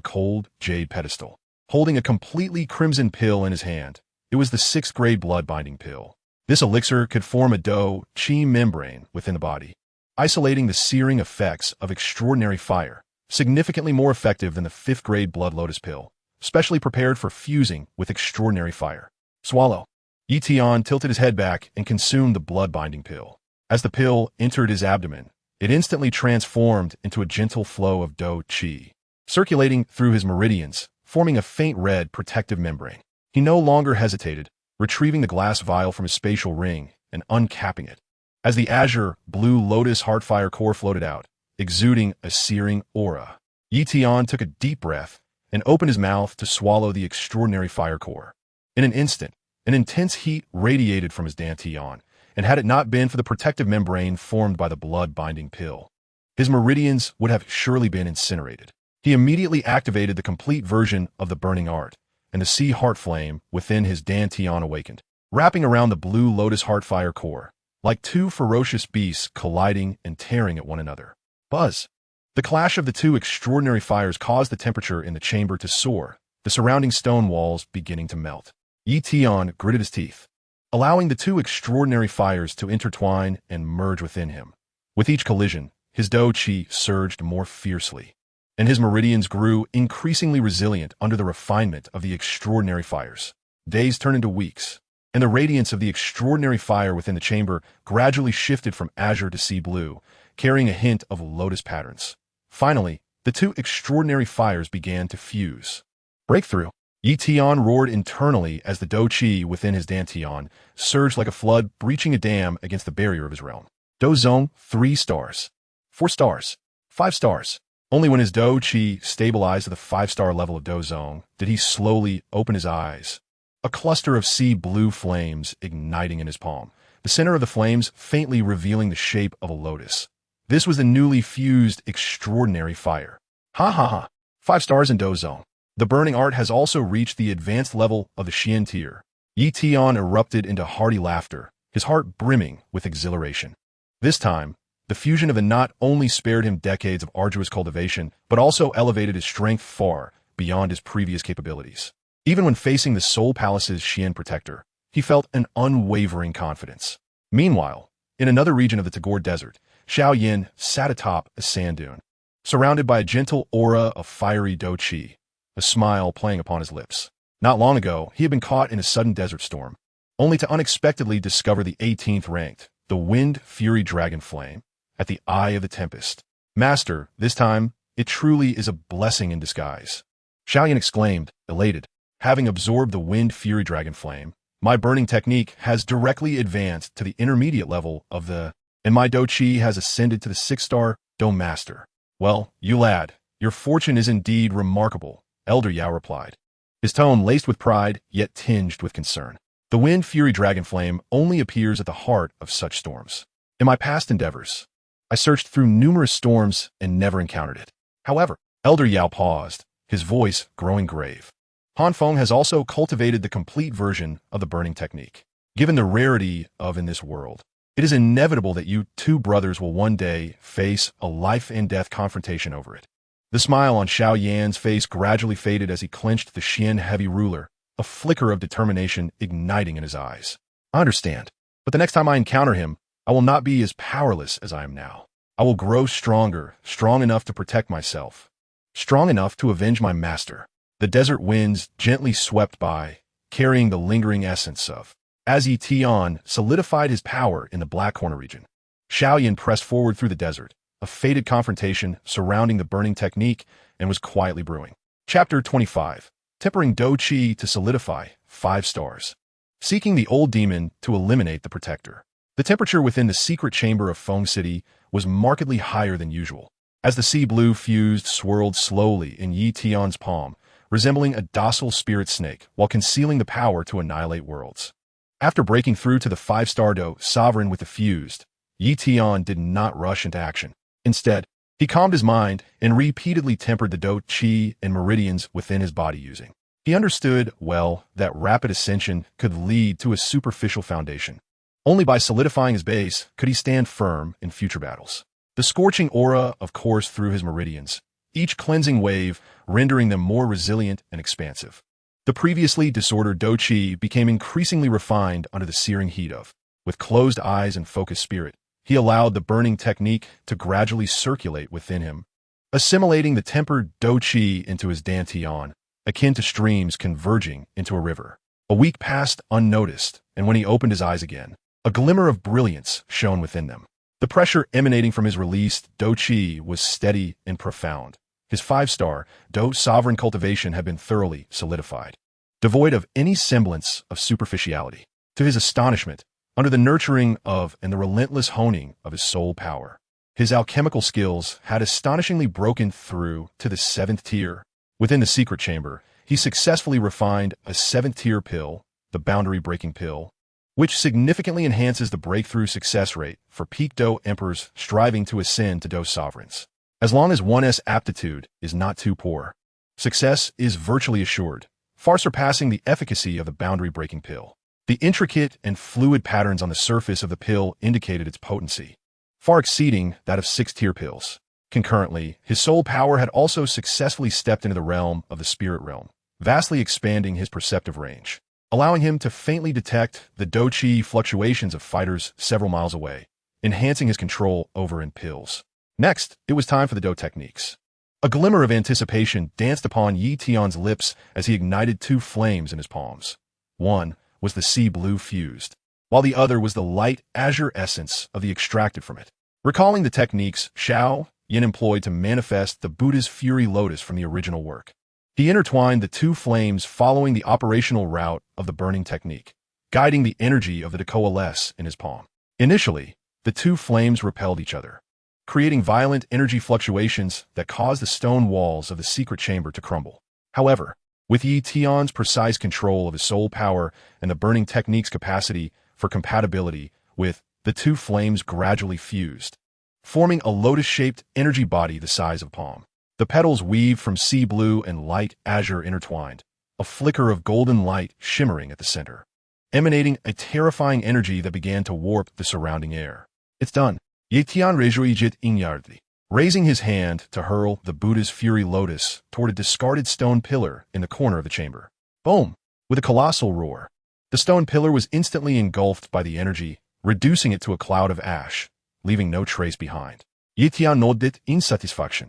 cold jade pedestal, holding a completely crimson pill in his hand. It was the 6th-grade blood-binding pill. This elixir could form a Dou Qi membrane within the body, isolating the searing effects of extraordinary fire, significantly more effective than the 5th-grade blood lotus pill, specially prepared for fusing with extraordinary fire. Swallow. Tian tilted his head back and consumed the blood-binding pill. As the pill entered his abdomen, it instantly transformed into a gentle flow of Dou Qi, circulating through his meridians, forming a faint red protective membrane. He no longer hesitated, retrieving the glass vial from his spatial ring and uncapping it. As the azure blue lotus heartfire core floated out, exuding a searing aura, Tian took a deep breath and opened his mouth to swallow the extraordinary fire core. In an instant, an intense heat radiated from his dantian, and had it not been for the protective membrane formed by the blood-binding pill, his meridians would have surely been incinerated. He immediately activated the complete version of the burning art, and the sea heart flame within his dantian awakened, wrapping around the blue lotus heartfire core, like two ferocious beasts colliding and tearing at one another. Buzz! The clash of the two extraordinary fires caused the temperature in the chamber to soar, the surrounding stone walls beginning to melt. Tian gritted his teeth, allowing the two extraordinary fires to intertwine and merge within him. With each collision, his Dou Qi surged more fiercely, and his meridians grew increasingly resilient under the refinement of the extraordinary fires. Days turned into weeks, and the radiance of the extraordinary fire within the chamber gradually shifted from azure to sea blue, carrying a hint of lotus patterns. Finally, the two extraordinary fires began to fuse. Breakthrough! Tian roared internally as the Dou Qi within his dantian surged like a flood breaching a dam against the barrier of his realm. Dou Zone, 3 stars. 4 stars. 5 stars. Only when his Dou Qi stabilized at the 5-star level of Dou Zone did he slowly open his eyes. A cluster of sea blue flames igniting in his palm, the center of the flames faintly revealing the shape of a lotus. This was the newly fused extraordinary fire. Ha ha ha. 5 stars in Dou Zone. The burning art has also reached the advanced level of the Xian tier. Tian erupted into hearty laughter, his heart brimming with exhilaration. This time, the fusion of it not only spared him decades of arduous cultivation, but also elevated his strength far beyond his previous capabilities. Even when facing the Soul Palace's Xian protector, he felt an unwavering confidence. Meanwhile, in another region of the Tagore Desert, Xiao Yan sat atop a sand dune, surrounded by a gentle aura of fiery Dou Qi, a smile playing upon his lips. Not long ago, he had been caught in a sudden desert storm, only to unexpectedly discover the 18th ranked, the Wind Fury Dragon Flame, at the eye of the tempest. Master, this time, it truly is a blessing in disguise. Xiao Yan exclaimed, elated. Having absorbed the Wind Fury Dragon Flame, my burning technique has directly advanced to the intermediate level of the, and my Dou Qi has ascended to the 6-star Dou Master. Well, you lad, your fortune is indeed remarkable, Elder Yao replied, his tone laced with pride, yet tinged with concern. The Wind Fury Dragon Flame only appears at the heart of such storms. In my past endeavors, I searched through numerous storms and never encountered it. However, Elder Yao paused, his voice growing grave. Han Feng has also cultivated the complete version of the burning technique. Given the rarity of in this world, it is inevitable that you two brothers will one day face a life-and-death confrontation over it. The smile on Xiao Yan's face gradually faded as he clenched the Xian heavy ruler, a flicker of determination igniting in his eyes. I understand, but the next time I encounter him, I will not be as powerless as I am now. I will grow stronger, strong enough to protect myself, strong enough to avenge my master. The desert winds gently swept by, carrying the lingering essence of. As Tian solidified his power in the Black Corner region, Xiao Yan pressed forward through the desert, a fated confrontation surrounding the burning technique, and was quietly brewing. Chapter 25. Tempering Dou Qi to solidify, 5 stars. Seeking the old demon to eliminate the protector. The temperature within the secret chamber of Feng City was markedly higher than usual. As the sea blue fused swirled slowly in Yi Tian's palm, resembling a docile spirit snake while concealing the power to annihilate worlds. After breaking through to the 5-star Dou sovereign with the fused, Yi Tian did not rush into action. Instead, he calmed his mind and repeatedly tempered the Dou Qi and meridians within his body using. He understood, well, that rapid ascension could lead to a superficial foundation. Only by solidifying his base could he stand firm in future battles. The scorching aura, of course, through his meridians, each cleansing wave rendering them more resilient and expansive. The previously disordered Dou Qi became increasingly refined under the searing heat of. With closed eyes and focused spirit, he allowed the burning technique to gradually circulate within him, assimilating the tempered Dou Qi into his dantian, akin to streams converging into a river. A week passed unnoticed, and when he opened his eyes again, a glimmer of brilliance shone within them. The pressure emanating from his released Dou Qi was steady and profound. His 5-star Dou sovereign cultivation had been thoroughly solidified, devoid of any semblance of superficiality. To his astonishment, under the nurturing of and the relentless honing of his soul power, his alchemical skills had astonishingly broken through to the 7th tier. Within the secret chamber, he successfully refined a 7th-tier pill, the boundary-breaking pill, which significantly enhances the breakthrough success rate for peak Dou emperors striving to ascend to Dou sovereigns. As long as one's aptitude is not too poor, success is virtually assured, far surpassing the efficacy of the boundary-breaking pill. The intricate and fluid patterns on the surface of the pill indicated its potency, far exceeding that of 6th-tier pills. Concurrently, his soul power had also successfully stepped into the realm of the spirit realm, vastly expanding his perceptive range, allowing him to faintly detect the Dou Qi fluctuations of fighters several miles away, enhancing his control over in pills. Next, it was time for the Dou techniques. A glimmer of anticipation danced upon Yi Tian's lips as he ignited 2 flames in his palms. One was the sea blue fused, while the other was the light azure essence of the extracted from it. Recalling the techniques Xiao Yan employed to manifest the Buddha's fury lotus from the original work, he intertwined the 2 flames following the operational route of the burning technique, guiding the energy of the to coalesce in his palm. Initially, the 2 flames repelled each other, creating violent energy fluctuations that caused the stone walls of the secret chamber to crumble. However, with Yi Tian's precise control of his soul power and the burning technique's capacity for compatibility with, the 2 flames gradually fused, forming a lotus-shaped energy body the size of a palm. The petals weaved from sea blue and light azure intertwined, a flicker of golden light shimmering at the center, emanating a terrifying energy that began to warp the surrounding air. It's done. Yi Tian rejoiced ignardly, raising his hand to hurl the Buddha's fury lotus toward a discarded stone pillar in the corner of the chamber. Boom! With a colossal roar, the stone pillar was instantly engulfed by the energy, reducing it to a cloud of ash, leaving no trace behind. Yi Tian nodded in satisfaction.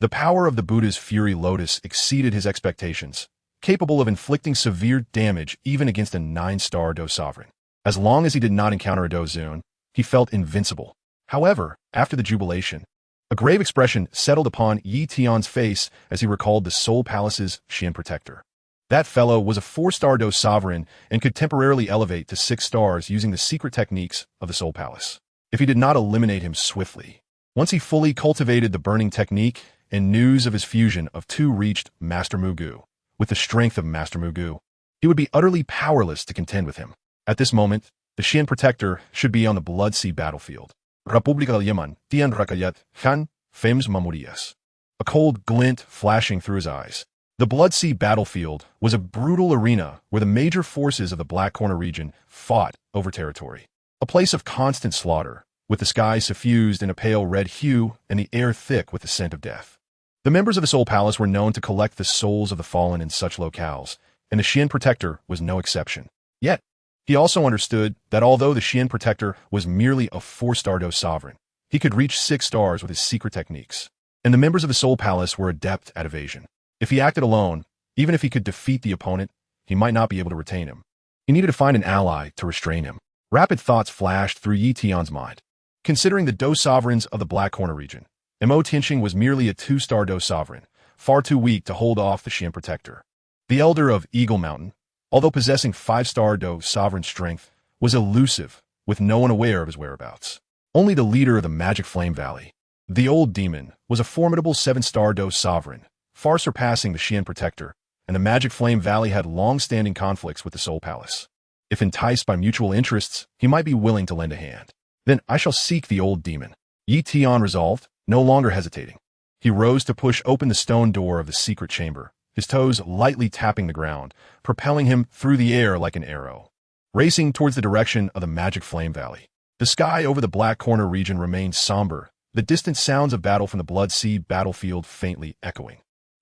The power of the Buddha's fury lotus exceeded his expectations, capable of inflicting severe damage even against a 9-star Dou sovereign. As long as he did not encounter a Dou Zun, he felt invincible. However, after the jubilation, a grave expression settled upon Yi Tian's face as he recalled the Soul Palace's Xian protector. That fellow was a 4-star Dou sovereign and could temporarily elevate to 6 stars using the secret techniques of the Soul Palace, if he did not eliminate him swiftly. Once he fully cultivated the burning technique and news of his fusion of 2 reached Master Mugu, with the strength of Master Mugu, he would be utterly powerless to contend with him. At this moment, the Xian protector should be on the Blood Sea battlefield. República del Yemen, Tian Rakayat, Han Feng's Memorias. A cold glint flashing through his eyes, The Blood Sea battlefield was a brutal arena where the major forces of the Black Corner region fought over territory. A place of constant slaughter, with the sky suffused in a pale red hue and the air thick with the scent of death. The members of the Soul Palace were known to collect the souls of the fallen in such locales, and the Xian Protector was no exception. Yet, he also understood that although the Xian Protector was merely a 4-star Dou sovereign, he could reach 6 stars with his secret techniques, and the members of the Soul Palace were adept at evasion. If he acted alone, even if he could defeat the opponent, he might not be able to retain him. He needed to find an ally to restrain him. Rapid thoughts flashed through Yi Tian's mind. Considering the Dou sovereigns of the Black Corner region, Mo Tianqing was merely a 2-star Dou sovereign, far too weak to hold off the Xian Protector. The Elder of Eagle Mountain, although possessing 5-star Dou sovereign strength, was elusive, with no one aware of his whereabouts. Only the leader of the Magic Flame Valley, the Old Demon, was a formidable 7-star Dou sovereign, far surpassing the Xian Protector, and the Magic Flame Valley had long-standing conflicts with the Soul Palace. If enticed by mutual interests, he might be willing to lend a hand. Then I shall seek the Old Demon. Yi Tian resolved, no longer hesitating. He rose to push open the stone door of the secret chamber, his toes lightly tapping the ground, propelling him through the air like an arrow. Racing towards the direction of the Magic Flame Valley. The sky over the Black Corner region remained somber, the distant sounds of battle from the Blood Sea battlefield faintly echoing.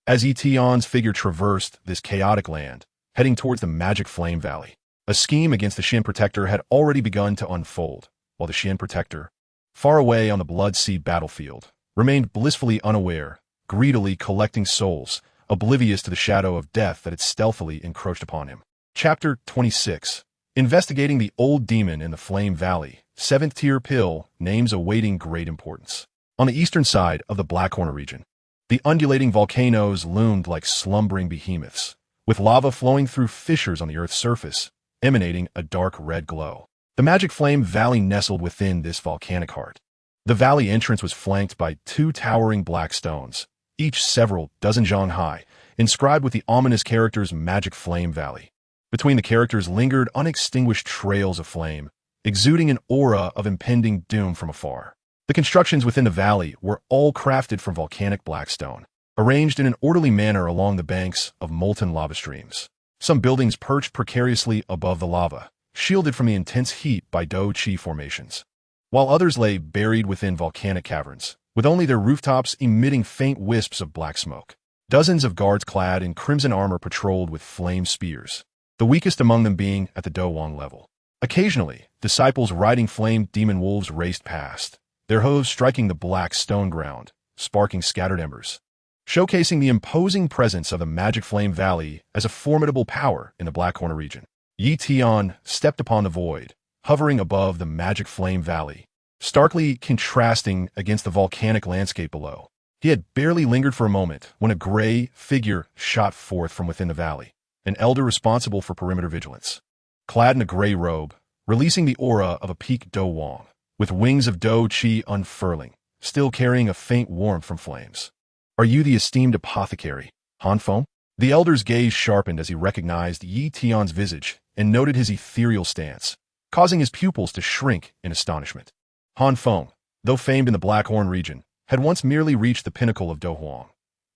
As Yi Tian's figure traversed this chaotic land, heading towards the Magic Flame Valley, a scheme against the Xian Protector had already begun to unfold, while the Xian Protector, far away on the Blood Sea battlefield, remained blissfully unaware, greedily collecting souls, oblivious to the shadow of death that had stealthily encroached upon him. Chapter 26. Investigating the Old Demon in the Flame Valley, 7th tier pill, names awaiting great importance. On the eastern side of the Black Corner region, the undulating volcanoes loomed like slumbering behemoths, with lava flowing through fissures on the Earth's surface, emanating a dark red glow. The Magic Flame Valley nestled within this volcanic heart. The valley entrance was flanked by 2 towering black stones, each several dozen zhang high, inscribed with the ominous characters Magic Flame Valley. Between the characters lingered unextinguished trails of flame, exuding an aura of impending doom from afar. The constructions within the valley were all crafted from volcanic black stone, arranged in an orderly manner along the banks of molten lava streams. Some buildings perched precariously above the lava, shielded from the intense heat by Dou Qi formations, while others lay buried within volcanic caverns, with only their rooftops emitting faint wisps of black smoke. Dozens of guards clad in crimson armor patrolled with flame spears, the weakest among them being at the Dou Huang level. Occasionally, disciples riding flame demon wolves raced past, their hooves striking the black stone ground, sparking scattered embers, showcasing the imposing presence of the Magic Flame Valley as a formidable power in the Black Corner region. Yi Tian stepped upon the void, hovering above the Magic Flame Valley, starkly contrasting against the volcanic landscape below. He had barely lingered for a moment when a gray figure shot forth from within the valley, an elder responsible for perimeter vigilance. Clad in a gray robe, releasing the aura of a peak Dou Huang, with wings of Dou Qi unfurling, still carrying a faint warmth from flames. Are you the esteemed apothecary, Han Feng? The elder's gaze sharpened as he recognized Yi Tian's visage and noted his ethereal stance, causing his pupils to shrink in astonishment. Han Feng, though famed in the Black Horn region, had once merely reached the pinnacle of Dou Huang.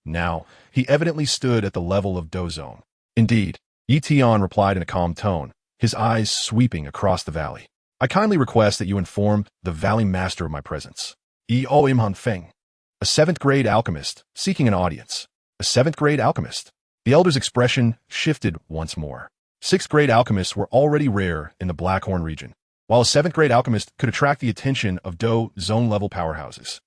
Now, he evidently stood at the level of Dou Zone. Indeed, Yi Tian replied in a calm tone, his eyes sweeping across the valley. I kindly request that you inform the Valley Master of my presence. Han Feng, a 7th grade alchemist, seeking an audience. A 7th grade alchemist. The elder's expression shifted once more. 6th grade alchemists were already rare in the Black Horn region, while a 7th grade alchemist could attract the attention of Dou Zone level powerhouses.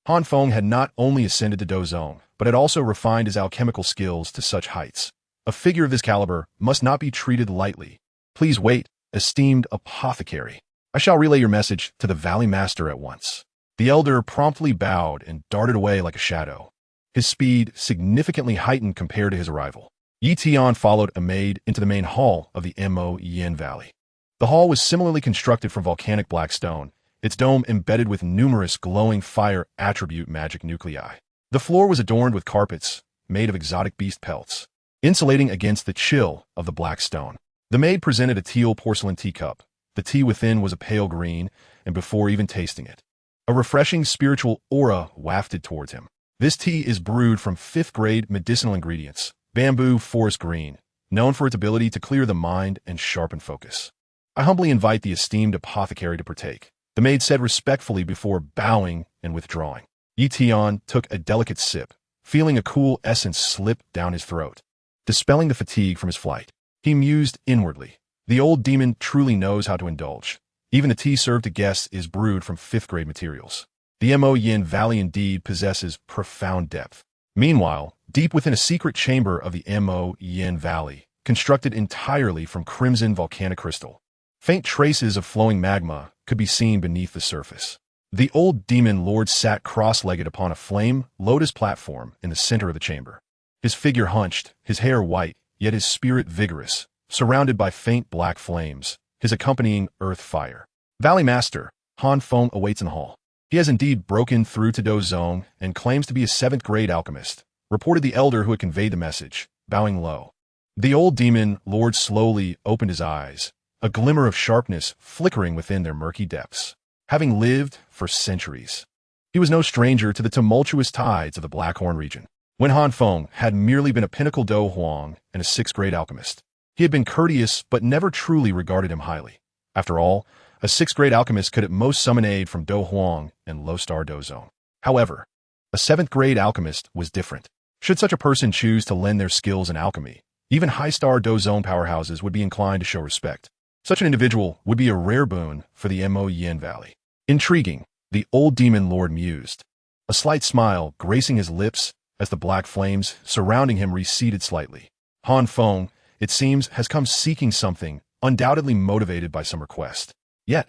Han Feng had not only ascended to Dou Zone, but had also refined his alchemical skills to such heights. A figure of this caliber must not be treated lightly. Please wait, esteemed apothecary. I shall relay your message to the Valley Master at once. The elder promptly bowed and darted away like a shadow, his speed significantly heightened compared to his arrival. Yi Tian followed a maid into the main hall of the Mo Yin Valley. The hall was similarly constructed from volcanic black stone, its dome embedded with numerous glowing fire attribute magic nuclei. The floor was adorned with carpets made of exotic beast pelts, insulating against the chill of the black stone. The maid presented a teal porcelain teacup. The tea within was a pale green, and before even tasting it, a refreshing spiritual aura wafted towards him. This tea is brewed from 5th grade medicinal ingredients, bamboo forest green, known for its ability to clear the mind and sharpen focus. I humbly invite the esteemed apothecary to partake, the maid said respectfully before bowing and withdrawing. Tian took a delicate sip, feeling a cool essence slip down his throat, dispelling the fatigue from his flight. He mused inwardly. The old demon truly knows how to indulge. Even the tea served to guests is brewed from fifth-grade materials. The Mo Yin Valley indeed possesses profound depth. Meanwhile, deep within a secret chamber of the Mo Yin Valley, constructed entirely from crimson volcanic crystal, faint traces of flowing magma could be seen beneath the surface. The old demon lord sat cross-legged upon a flame lotus platform in the center of the chamber. His figure hunched, his hair white, yet his spirit vigorous, surrounded by faint black flames, his accompanying earth fire. Valley Master Han Feng awaits in the hall. He has indeed broken through to Dou Huang and claims to be a 7th-grade alchemist, reported the elder who had conveyed the message, bowing low. The old demon lord slowly opened his eyes, a glimmer of sharpness flickering within their murky depths. Having lived for centuries, he was no stranger to the tumultuous tides of the Blackhorn region. When Han Feng had merely been a pinnacle Dou Huang and a 6th-grade alchemist, he had been courteous but never truly regarded him highly. After all, a 6th-grade alchemist could at most summon aid from Dou Huang and low-star Dou Huang. However, a 7th-grade alchemist was different. Should such a person choose to lend their skills in alchemy, even high-star Dou Huang powerhouses would be inclined to show respect. Such an individual would be a rare boon for the Mo Yin Valley. Intriguing, the old demon lord mused, a slight smile gracing his lips as the black flames surrounding him receded slightly. Han Feng, it seems, has come seeking something, undoubtedly motivated by some request. Yet,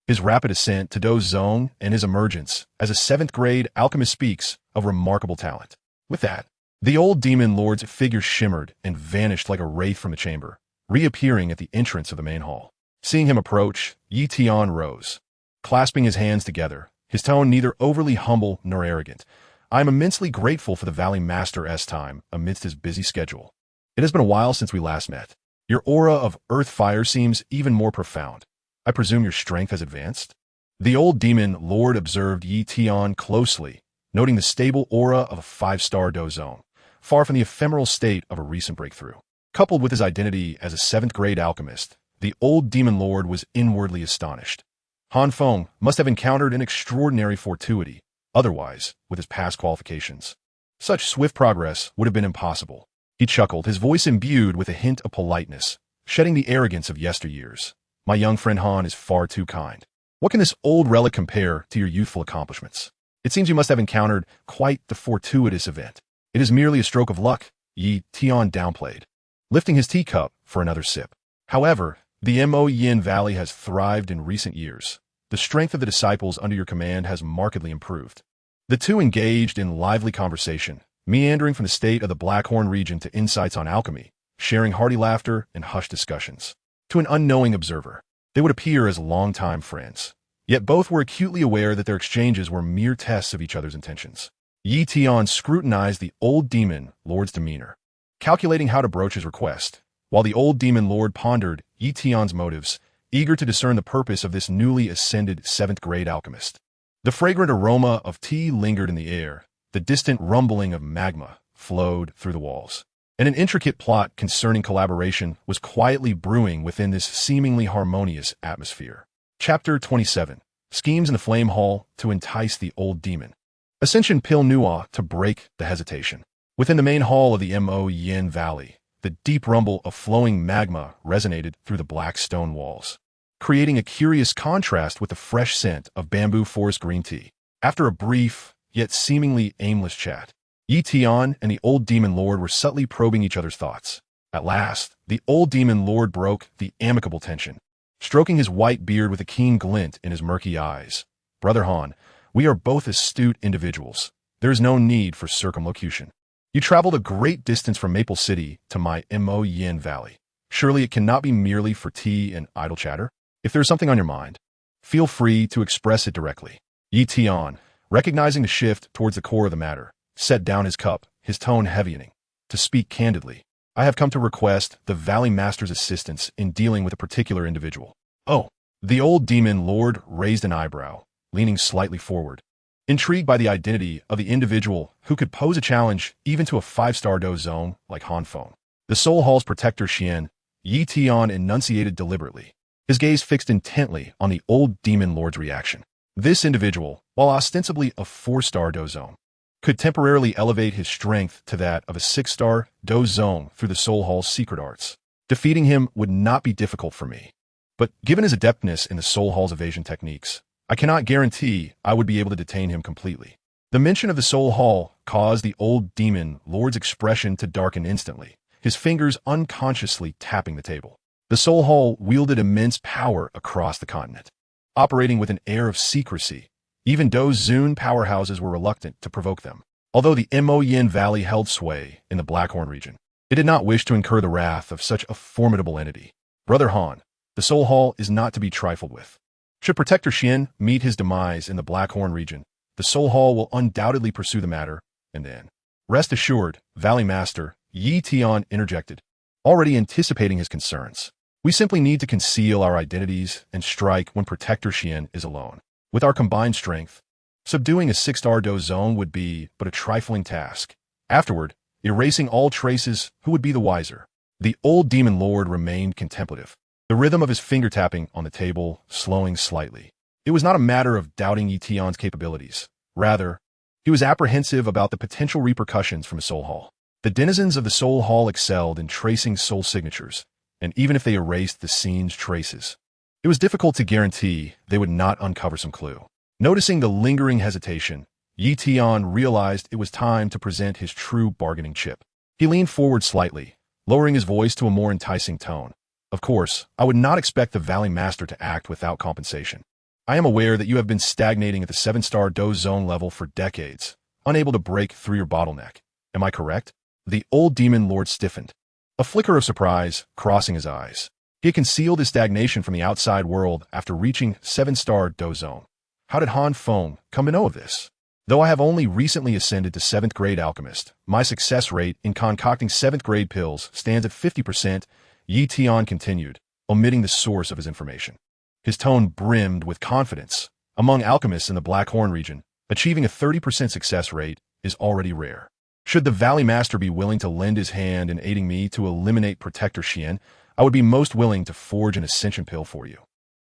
his rapid ascent to Dou Huang and his emergence as a 7th-grade alchemist speaks of remarkable talent. With that, the old demon lord's figure shimmered and vanished like a wraith from the chamber, reappearing at the entrance of the main hall. Seeing him approach, Tian rose, clasping his hands together, his tone neither overly humble nor arrogant. I am immensely grateful for the Valley Master's time amidst his busy schedule. It has been a while since we last met. Your aura of earth fire seems even more profound. I presume your strength has advanced? The old demon lord observed Tian closely, noting the stable aura of a 5-star Dou Huang, far from the ephemeral state of a recent breakthrough. Coupled with his identity as a 7th-grade alchemist, the old demon lord was inwardly astonished. Han Feng must have encountered an extraordinary fortuity, otherwise, with his past qualifications, such swift progress would have been impossible. He chuckled, his voice imbued with a hint of politeness, shedding the arrogance of yesteryears. My young friend Han is far too kind. What can this old relic compare to your youthful accomplishments? It seems you must have encountered quite the fortuitous event. It is merely a stroke of luck, Tian downplayed, lifting his teacup for another sip. However, the Mo Yin Valley has thrived in recent years. The strength of the disciples under your command has markedly improved. The two engaged in lively conversation, meandering from the state of the Blackhorn region to insights on alchemy, sharing hearty laughter and hushed discussions. To an unknowing observer, they would appear as longtime friends. Yet both were acutely aware that their exchanges were mere tests of each other's intentions. Tian scrutinized the old demon lord's demeanor, calculating how to broach his request, while the old demon lord pondered Tian's motives, eager to discern the purpose of this newly ascended 7th-grade alchemist. The fragrant aroma of tea lingered in the air, the distant rumbling of magma flowed through the walls, and an intricate plot concerning collaboration was quietly brewing within this seemingly harmonious atmosphere. Chapter 27. Schemes in the Flame Hall to entice the old demon. Ascension Pil Nua to break the hesitation. Within the main hall of the Mo Yin Valley, the deep rumble of flowing magma resonated through the black stone walls, creating a curious contrast with the fresh scent of bamboo forest green tea. After a brief, yet seemingly aimless chat, Tian and the old demon lord were subtly probing each other's thoughts. At last, the old demon lord broke the amicable tension, stroking his white beard with a keen glint in his murky eyes. Brother Han, we are both astute individuals. There is no need for circumlocution. You traveled a great distance from Maple City to my Mo Yin Valley. Surely it cannot be merely for tea and idle chatter? If there is something on your mind, feel free to express it directly. Tian, recognizing the shift towards the core of the matter, set down his cup, his tone heavying. To speak candidly, I have come to request the Valley Master's assistance in dealing with a particular individual. Oh, the old demon lord raised an eyebrow, leaning slightly forward. Intrigued by the identity of the individual who could pose a challenge even to a 5-star Dou zone like Han Feng, the Soul Hall's protector Xian, Tian enunciated deliberately, his gaze fixed intently on the old demon lord's reaction. This individual, while ostensibly a 4-star Dou zone, could temporarily elevate his strength to that of a 6-star Dou zone through the Soul Hall's secret arts. Defeating him would not be difficult for me. But given his adeptness in the Soul Hall's evasion techniques, I cannot guarantee I would be able to detain him completely. The mention of the Soul Hall caused the old demon lord's expression to darken instantly, his fingers unconsciously tapping the table. The Soul Hall wielded immense power across the continent. Operating with an air of secrecy, even Dou Zun powerhouses were reluctant to provoke them. Although the Moyin Valley held sway in the Blackhorn region, it did not wish to incur the wrath of such a formidable entity. Brother Han, the Soul Hall is not to be trifled with. Should Protector Xian meet his demise in the Blackhorn region, the Soul Hall will undoubtedly pursue the matter, and then. Rest assured, Valley Master, Tian interjected, already anticipating his concerns. We simply need to conceal our identities and strike when Protector Xian is alone. With our combined strength, subduing a 6-star Dou zone would be but a trifling task. Afterward, erasing all traces, who would be the wiser? The old demon lord remained contemplative, the rhythm of his finger tapping on the table slowing slightly. It was not a matter of doubting Tian's capabilities. Rather, he was apprehensive about the potential repercussions from a Soul Hall. The denizens of the Soul Hall excelled in tracing soul signatures, and even if they erased the scene's traces, it was difficult to guarantee they would not uncover some clue. Noticing the lingering hesitation, Tian realized it was time to present his true bargaining chip. He leaned forward slightly, lowering his voice to a more enticing tone. Of course, I would not expect the Valley Master to act without compensation. I am aware that you have been stagnating at the 7-star Dou zone level for decades, unable to break through your bottleneck. Am I correct? The old demon lord stiffened, a flicker of surprise crossing his eyes. He had concealed his stagnation from the outside world after reaching 7-star Dou zone. How did Han Feng come to know of this? Though I have only recently ascended to 7th grade alchemist, my success rate in concocting 7th grade pills stands at 50%, Tian continued, omitting the source of his information. His tone brimmed with confidence. Among alchemists in the Blackhorn region, achieving a 30% success rate is already rare. Should the Valley Master be willing to lend his hand in aiding me to eliminate Protector Xian, I would be most willing to forge an ascension pill for you.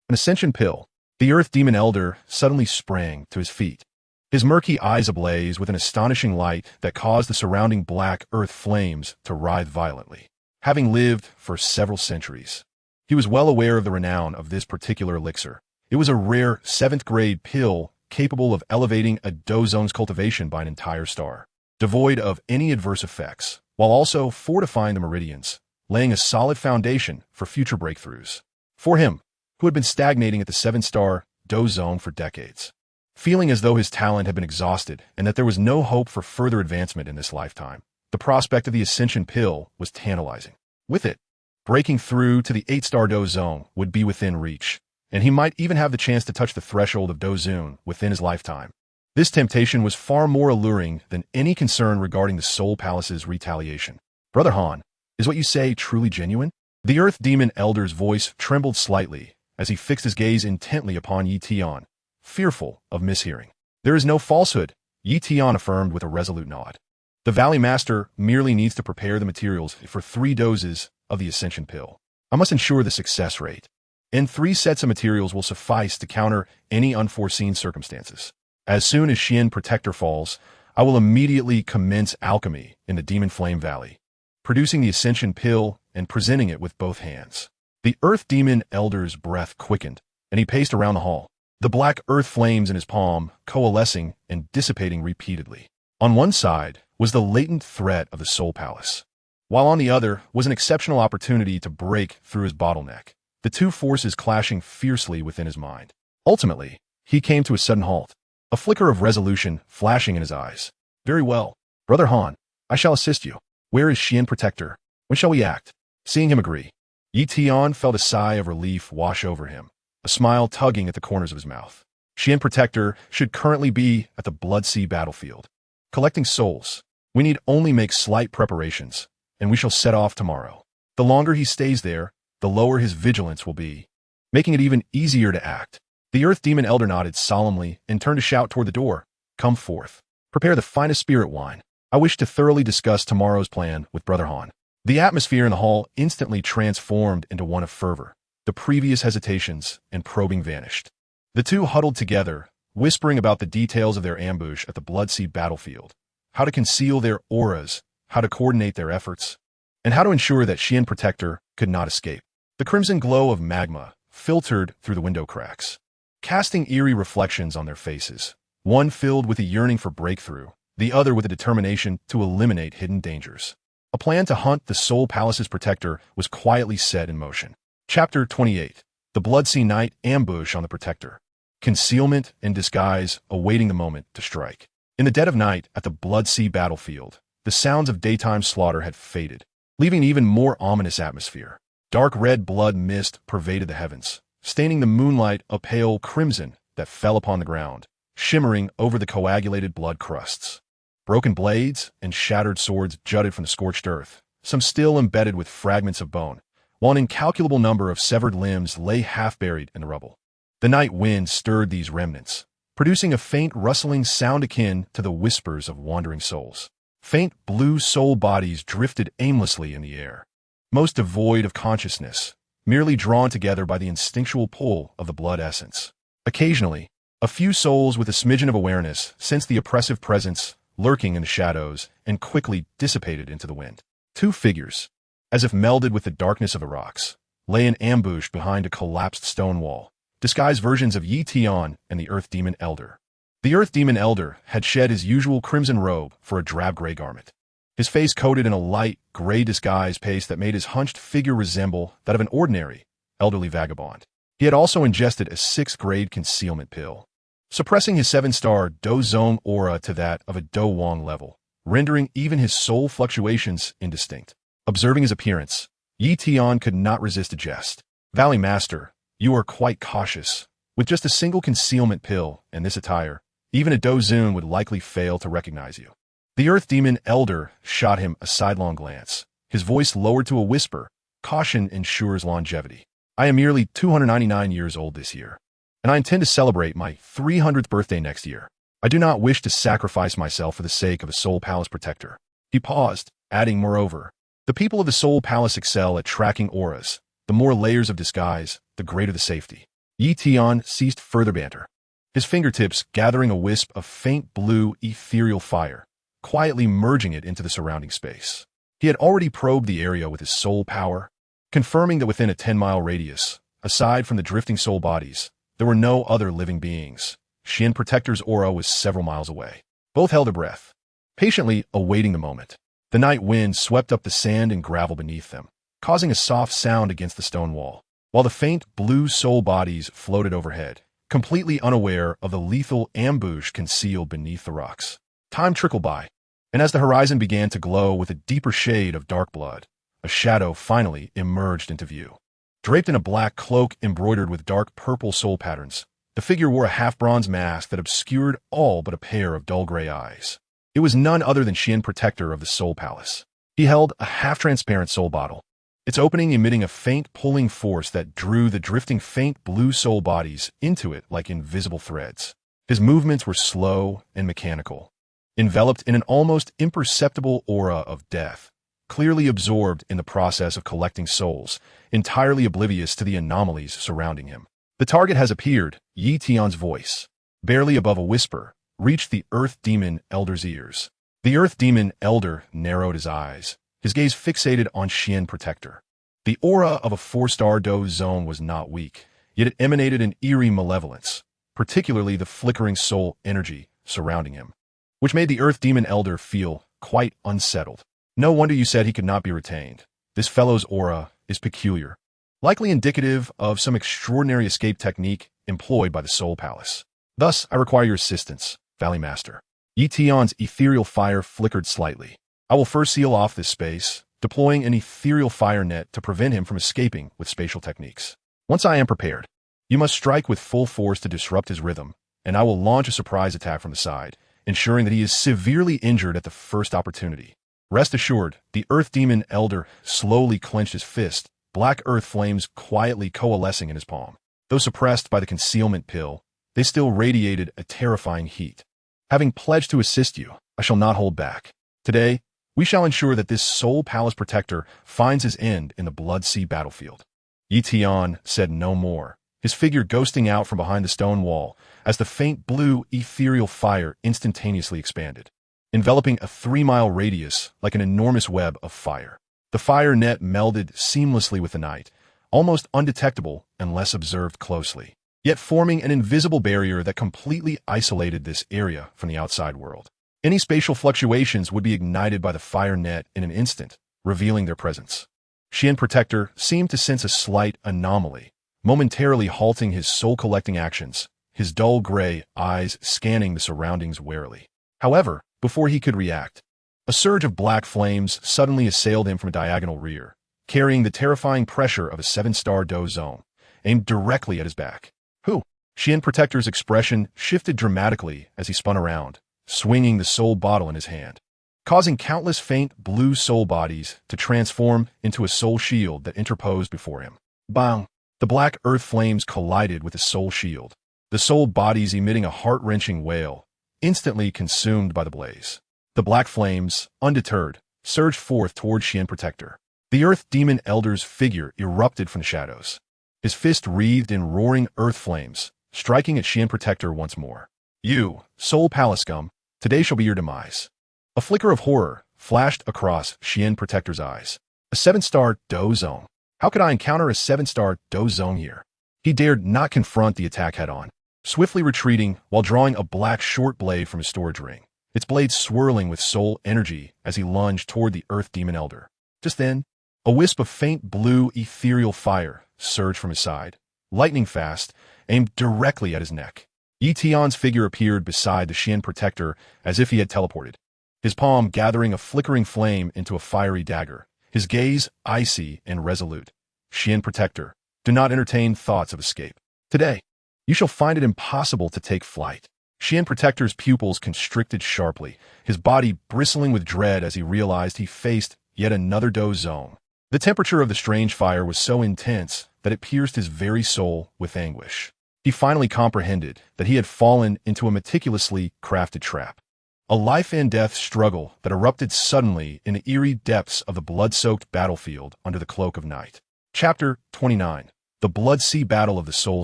An ascension pill? The Earth Demon Elder suddenly sprang to his feet, his murky eyes ablaze with an astonishing light that caused the surrounding black earth flames to writhe violently. Having lived for several centuries, he was well aware of the renown of this particular elixir. It was a rare 7th grade pill capable of elevating a Dou zone's cultivation by an entire star, devoid of any adverse effects, while also fortifying the meridians, laying a solid foundation for future breakthroughs. For him, who had been stagnating at the 7-star Dou zone for decades, feeling as though his talent had been exhausted and that there was no hope for further advancement in this lifetime, the prospect of the ascension pill was tantalizing. With it, breaking through to the 8-star Dou zone would be within reach, and he might even have the chance to touch the threshold of Dou Zun within his lifetime. This temptation was far more alluring than any concern regarding the Soul Palace's retaliation. Brother Han, is what you say truly genuine? The Earth Demon Elder's voice trembled slightly as he fixed his gaze intently upon Tian, fearful of mishearing. There is no falsehood, Tian affirmed with a resolute nod. The Valley Master merely needs to prepare the materials for 3 doses of the Ascension Pill. I must ensure the success rate, and 3 sets of materials will suffice to counter any unforeseen circumstances. As soon as Xian Protector falls, I will immediately commence alchemy in the Demon Flame Valley, producing the Ascension Pill and presenting it with both hands. The Earth Demon Elder's breath quickened, and he paced around the hall, the black earth flames in his palm coalescing and dissipating repeatedly. On one side was the latent threat of the Soul Palace, while on the other was an exceptional opportunity to break through his bottleneck, the two forces clashing fiercely within his mind. Ultimately, he came to a sudden halt, a flicker of resolution flashing in his eyes. Very well, Brother Han, I shall assist you. Where is Xian Protector? When shall we act? Seeing him agree, Tian felt a sigh of relief wash over him, a smile tugging at the corners of his mouth. Xian Protector should currently be at the Blood Sea battlefield, collecting souls. We need only make slight preparations, and we shall set off tomorrow. The longer he stays there, the lower his vigilance will be, making it even easier to act. The Earth Demon Elder nodded solemnly and turned to shout toward the door. Come forth. Prepare the finest spirit wine. I wish to thoroughly discuss tomorrow's plan with Brother Han. The atmosphere in the hall instantly transformed into one of fervor. The previous hesitations and probing vanished. The two huddled together, whispering about the details of their ambush at the Blood Sea battlefield, how to conceal their auras, how to coordinate their efforts, and how to ensure that Xian Protector could not escape. The crimson glow of magma filtered through the window cracks, casting eerie reflections on their faces, one filled with a yearning for breakthrough, the other with a determination to eliminate hidden dangers. A plan to hunt the Soul Palace's protector was quietly set in motion. Chapter 28. The Blood Sea Knight Ambush on the Protector. Concealment and disguise awaiting the moment to strike. In the dead of night at the Blood Sea battlefield, the sounds of daytime slaughter had faded, leaving an even more ominous atmosphere. Dark red blood mist pervaded the heavens, staining the moonlight a pale crimson that fell upon the ground, shimmering over the coagulated blood crusts. Broken blades and shattered swords jutted from the scorched earth, some still embedded with fragments of bone, while an incalculable number of severed limbs lay half-buried in the rubble. The night wind stirred these remnants, producing a faint rustling sound akin to the whispers of wandering souls. Faint blue soul bodies drifted aimlessly in the air, most devoid of consciousness, merely drawn together by the instinctual pull of the blood essence. Occasionally, a few souls with a smidgen of awareness sensed the oppressive presence lurking in the shadows and quickly dissipated into the wind. Two figures, as if melded with the darkness of the rocks, lay in ambush behind a collapsed stone wall, disguised versions of Tian and the Earth Demon Elder. The Earth Demon Elder had shed his usual crimson robe for a drab-gray garment, his face coated in a light, gray disguise paste that made his hunched figure resemble that of an ordinary, elderly vagabond. He had also ingested a 6th-grade concealment pill, suppressing his 7-star Dou Zone aura to that of a Dou Huang level, rendering even his soul fluctuations indistinct. Observing his appearance, Tian could not resist a jest. "Valley Master, you are quite cautious. With just a single concealment pill and this attire, even a Dou Zun would likely fail to recognize you." The Earth Demon Elder shot him a sidelong glance, his voice lowered to a whisper. Caution ensures longevity. I am merely 299 years old this year, and I intend to celebrate my 300th birthday next year. I do not wish to sacrifice myself for the sake of a Soul Palace protector. He paused, adding, moreover, the people of the Soul Palace excel at tracking auras. The more layers of disguise, the greater the safety. Tian ceased further banter, his fingertips gathering a wisp of faint blue ethereal fire, quietly merging it into the surrounding space. He had already probed the area with his soul power, confirming that within a 10-mile radius, aside from the drifting soul bodies, there were no other living beings. Xian Protector's aura was several miles away. Both held their breath, patiently awaiting the moment. The night wind swept up the sand and gravel beneath them, causing a soft sound against the stone wall, while the faint blue soul bodies floated overhead, completely unaware of the lethal ambush concealed beneath the rocks. Time trickled by, and as the horizon began to glow with a deeper shade of dark blood, a shadow finally emerged into view. Draped in a black cloak embroidered with dark purple soul patterns, the figure wore a half-bronze mask that obscured all but a pair of dull gray eyes. It was none other than Xian Protector of the Soul Palace. He held a half-transparent soul bottle, its opening emitting a faint pulling force that drew the drifting faint blue soul bodies into it like invisible threads. His movements were slow and mechanical, enveloped in an almost imperceptible aura of death, clearly absorbed in the process of collecting souls, entirely oblivious to the anomalies surrounding him. "The target has appeared," Tian's voice, barely above a whisper, reached the Earth Demon Elder's ears. The Earth Demon Elder narrowed his eyes, his gaze fixated on Xian Protector. The aura of a 4-star Dou Zone was not weak, yet it emanated an eerie malevolence, particularly the flickering soul energy surrounding him, which made the Earth Demon Elder feel quite unsettled. "No wonder you said he could not be retained. This fellow's aura is peculiar, likely indicative of some extraordinary escape technique employed by the Soul Palace. Thus, I require your assistance, Valley Master." Tian's ethereal fire flickered slightly. "I will first seal off this space, deploying an ethereal fire net to prevent him from escaping with spatial techniques. Once I am prepared, you must strike with full force to disrupt his rhythm, and I will launch a surprise attack from the side, ensuring that he is severely injured at the first opportunity." Rest assured, the Earth Demon Elder slowly clenched his fist, black earth flames quietly coalescing in his palm. Though suppressed by the concealment pill, they still radiated a terrifying heat. Having pledged to assist you, I shall not hold back. Today, we shall ensure that this Soul Palace protector finds his end in the Blood Sea battlefield." Tian said no more, his figure ghosting out from behind the stone wall as the faint blue, ethereal fire instantaneously expanded, enveloping a 3-mile radius like an enormous web of fire. The fire net melded seamlessly with the night, almost undetectable unless observed closely, yet forming an invisible barrier that completely isolated this area from the outside world. Any spatial fluctuations would be ignited by the fire net in an instant, revealing their presence. Xian Protector seemed to sense a slight anomaly, momentarily halting his soul-collecting actions, his dull gray eyes scanning the surroundings warily. However, before he could react, a surge of black flames suddenly assailed him from a diagonal rear, carrying the terrifying pressure of a 7-star Dou zone, aimed directly at his back. Who? Xian Protector's expression shifted dramatically as he spun around, swinging the soul bottle in his hand, causing countless faint blue soul bodies to transform into a soul shield that interposed before him. Bang! The black earth flames collided with the soul shield, the soul bodies emitting a heart-wrenching wail, instantly consumed by the blaze. The black flames, undeterred, surged forth toward Xian Protector. The Earth Demon Elder's figure erupted from the shadows, his fist wreathed in roaring earth flames, striking at Xian Protector once more. "You, Soul Palace scum, today shall be your demise." A flicker of horror flashed across Xian Protector's eyes. A 7-star Dou zone. How could I encounter a 7-star Dou zone here? He dared not confront the attack head-on, swiftly retreating while drawing a black short blade from his storage ring, its blade swirling with soul energy as he lunged toward the Earth Demon Elder. Just then, a wisp of faint blue ethereal fire surged from his side, lightning fast, aimed directly at his neck. Tian's figure appeared beside the Xian Protector as if he had teleported, his palm gathering a flickering flame into a fiery dagger, his gaze icy and resolute. "Xian Protector, do not entertain thoughts of escape. Today, you shall find it impossible to take flight." Xian Protector's pupils constricted sharply, his body bristling with dread as he realized he faced yet another Dou zone. The temperature of the strange fire was so intense that it pierced his very soul with anguish. He finally comprehended that he had fallen into a meticulously crafted trap. A life-and-death struggle that erupted suddenly in the eerie depths of the blood-soaked battlefield under the cloak of night. Chapter 29. The Blood Sea Battle of the Soul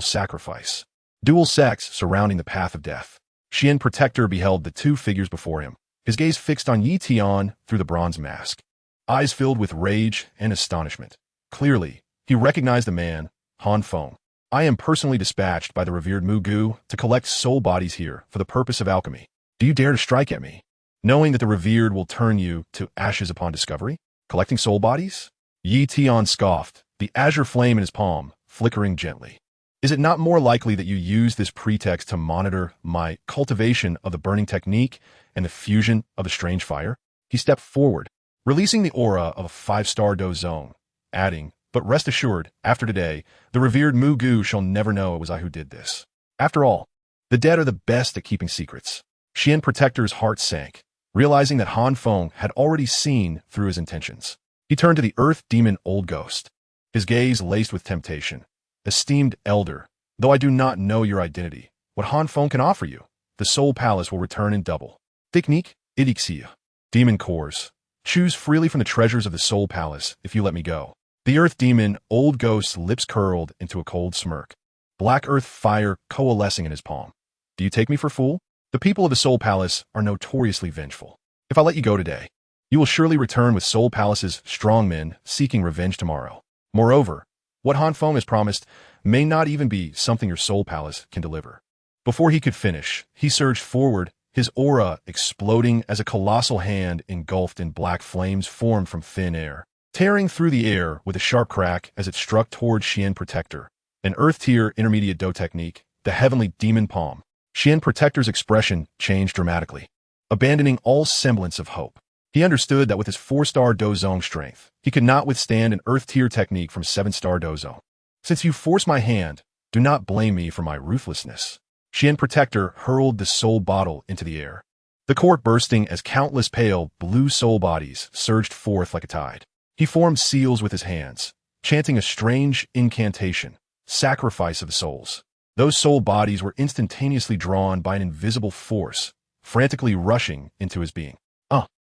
Sacrifice. Dual sects surrounding the path of death. Xian Protector beheld the two figures before him, his gaze fixed on Tian through the bronze mask, eyes filled with rage and astonishment. Clearly, he recognized the man, Han Feng. "I am personally dispatched by the revered Mugu to collect soul bodies here for the purpose of alchemy. Do you dare to strike at me, knowing that the revered will turn you to ashes upon discovery? Collecting soul bodies?" Tian scoffed, the azure flame in his palm flickering gently. "Is it not more likely that you use this pretext to monitor my cultivation of the burning technique and the fusion of the strange fire?" He stepped forward, releasing the aura of a 5-star Dou zone, adding, "But rest assured, after today, the revered Mugu shall never know it was I who did this. After all, the dead are the best at keeping secrets." Xian Protector's heart sank, realizing that Han Feng had already seen through his intentions. He turned to the Earth Demon Old Ghost, his gaze laced with temptation. "Esteemed Elder, though I do not know your identity, what Han Feng can offer you, the Soul Palace will return in double. Technique, Elixir, Demon Cores. Choose freely from the treasures of the Soul Palace if you let me go." The Earth Demon Old Ghost's lips curled into a cold smirk, black earth fire coalescing in his palm. "Do you take me for a fool? The people of the Soul Palace are notoriously vengeful. If I let you go today, you will surely return with Soul Palace's strong men seeking revenge tomorrow. Moreover, what Han Feng has promised may not even be something your Soul Palace can deliver." Before he could finish, he surged forward, his aura exploding as a colossal hand engulfed in black flames formed from thin air, tearing through the air with a sharp crack as it struck toward Xian Protector. An Earth-tier intermediate Dou technique, the Heavenly Demon Palm. Xian Protector's expression changed dramatically, abandoning all semblance of hope. He understood that with his 4-star Dou zone strength, he could not withstand an Earth-tier technique from 7-star Dou zone. "Since you force my hand, do not blame me for my ruthlessness." Xian Protector hurled the soul bottle into the air, the court bursting as countless pale blue soul bodies surged forth like a tide. He formed seals with his hands, chanting a strange incantation, "Sacrifice of the souls." Those soul bodies were instantaneously drawn by an invisible force, frantically rushing into his being.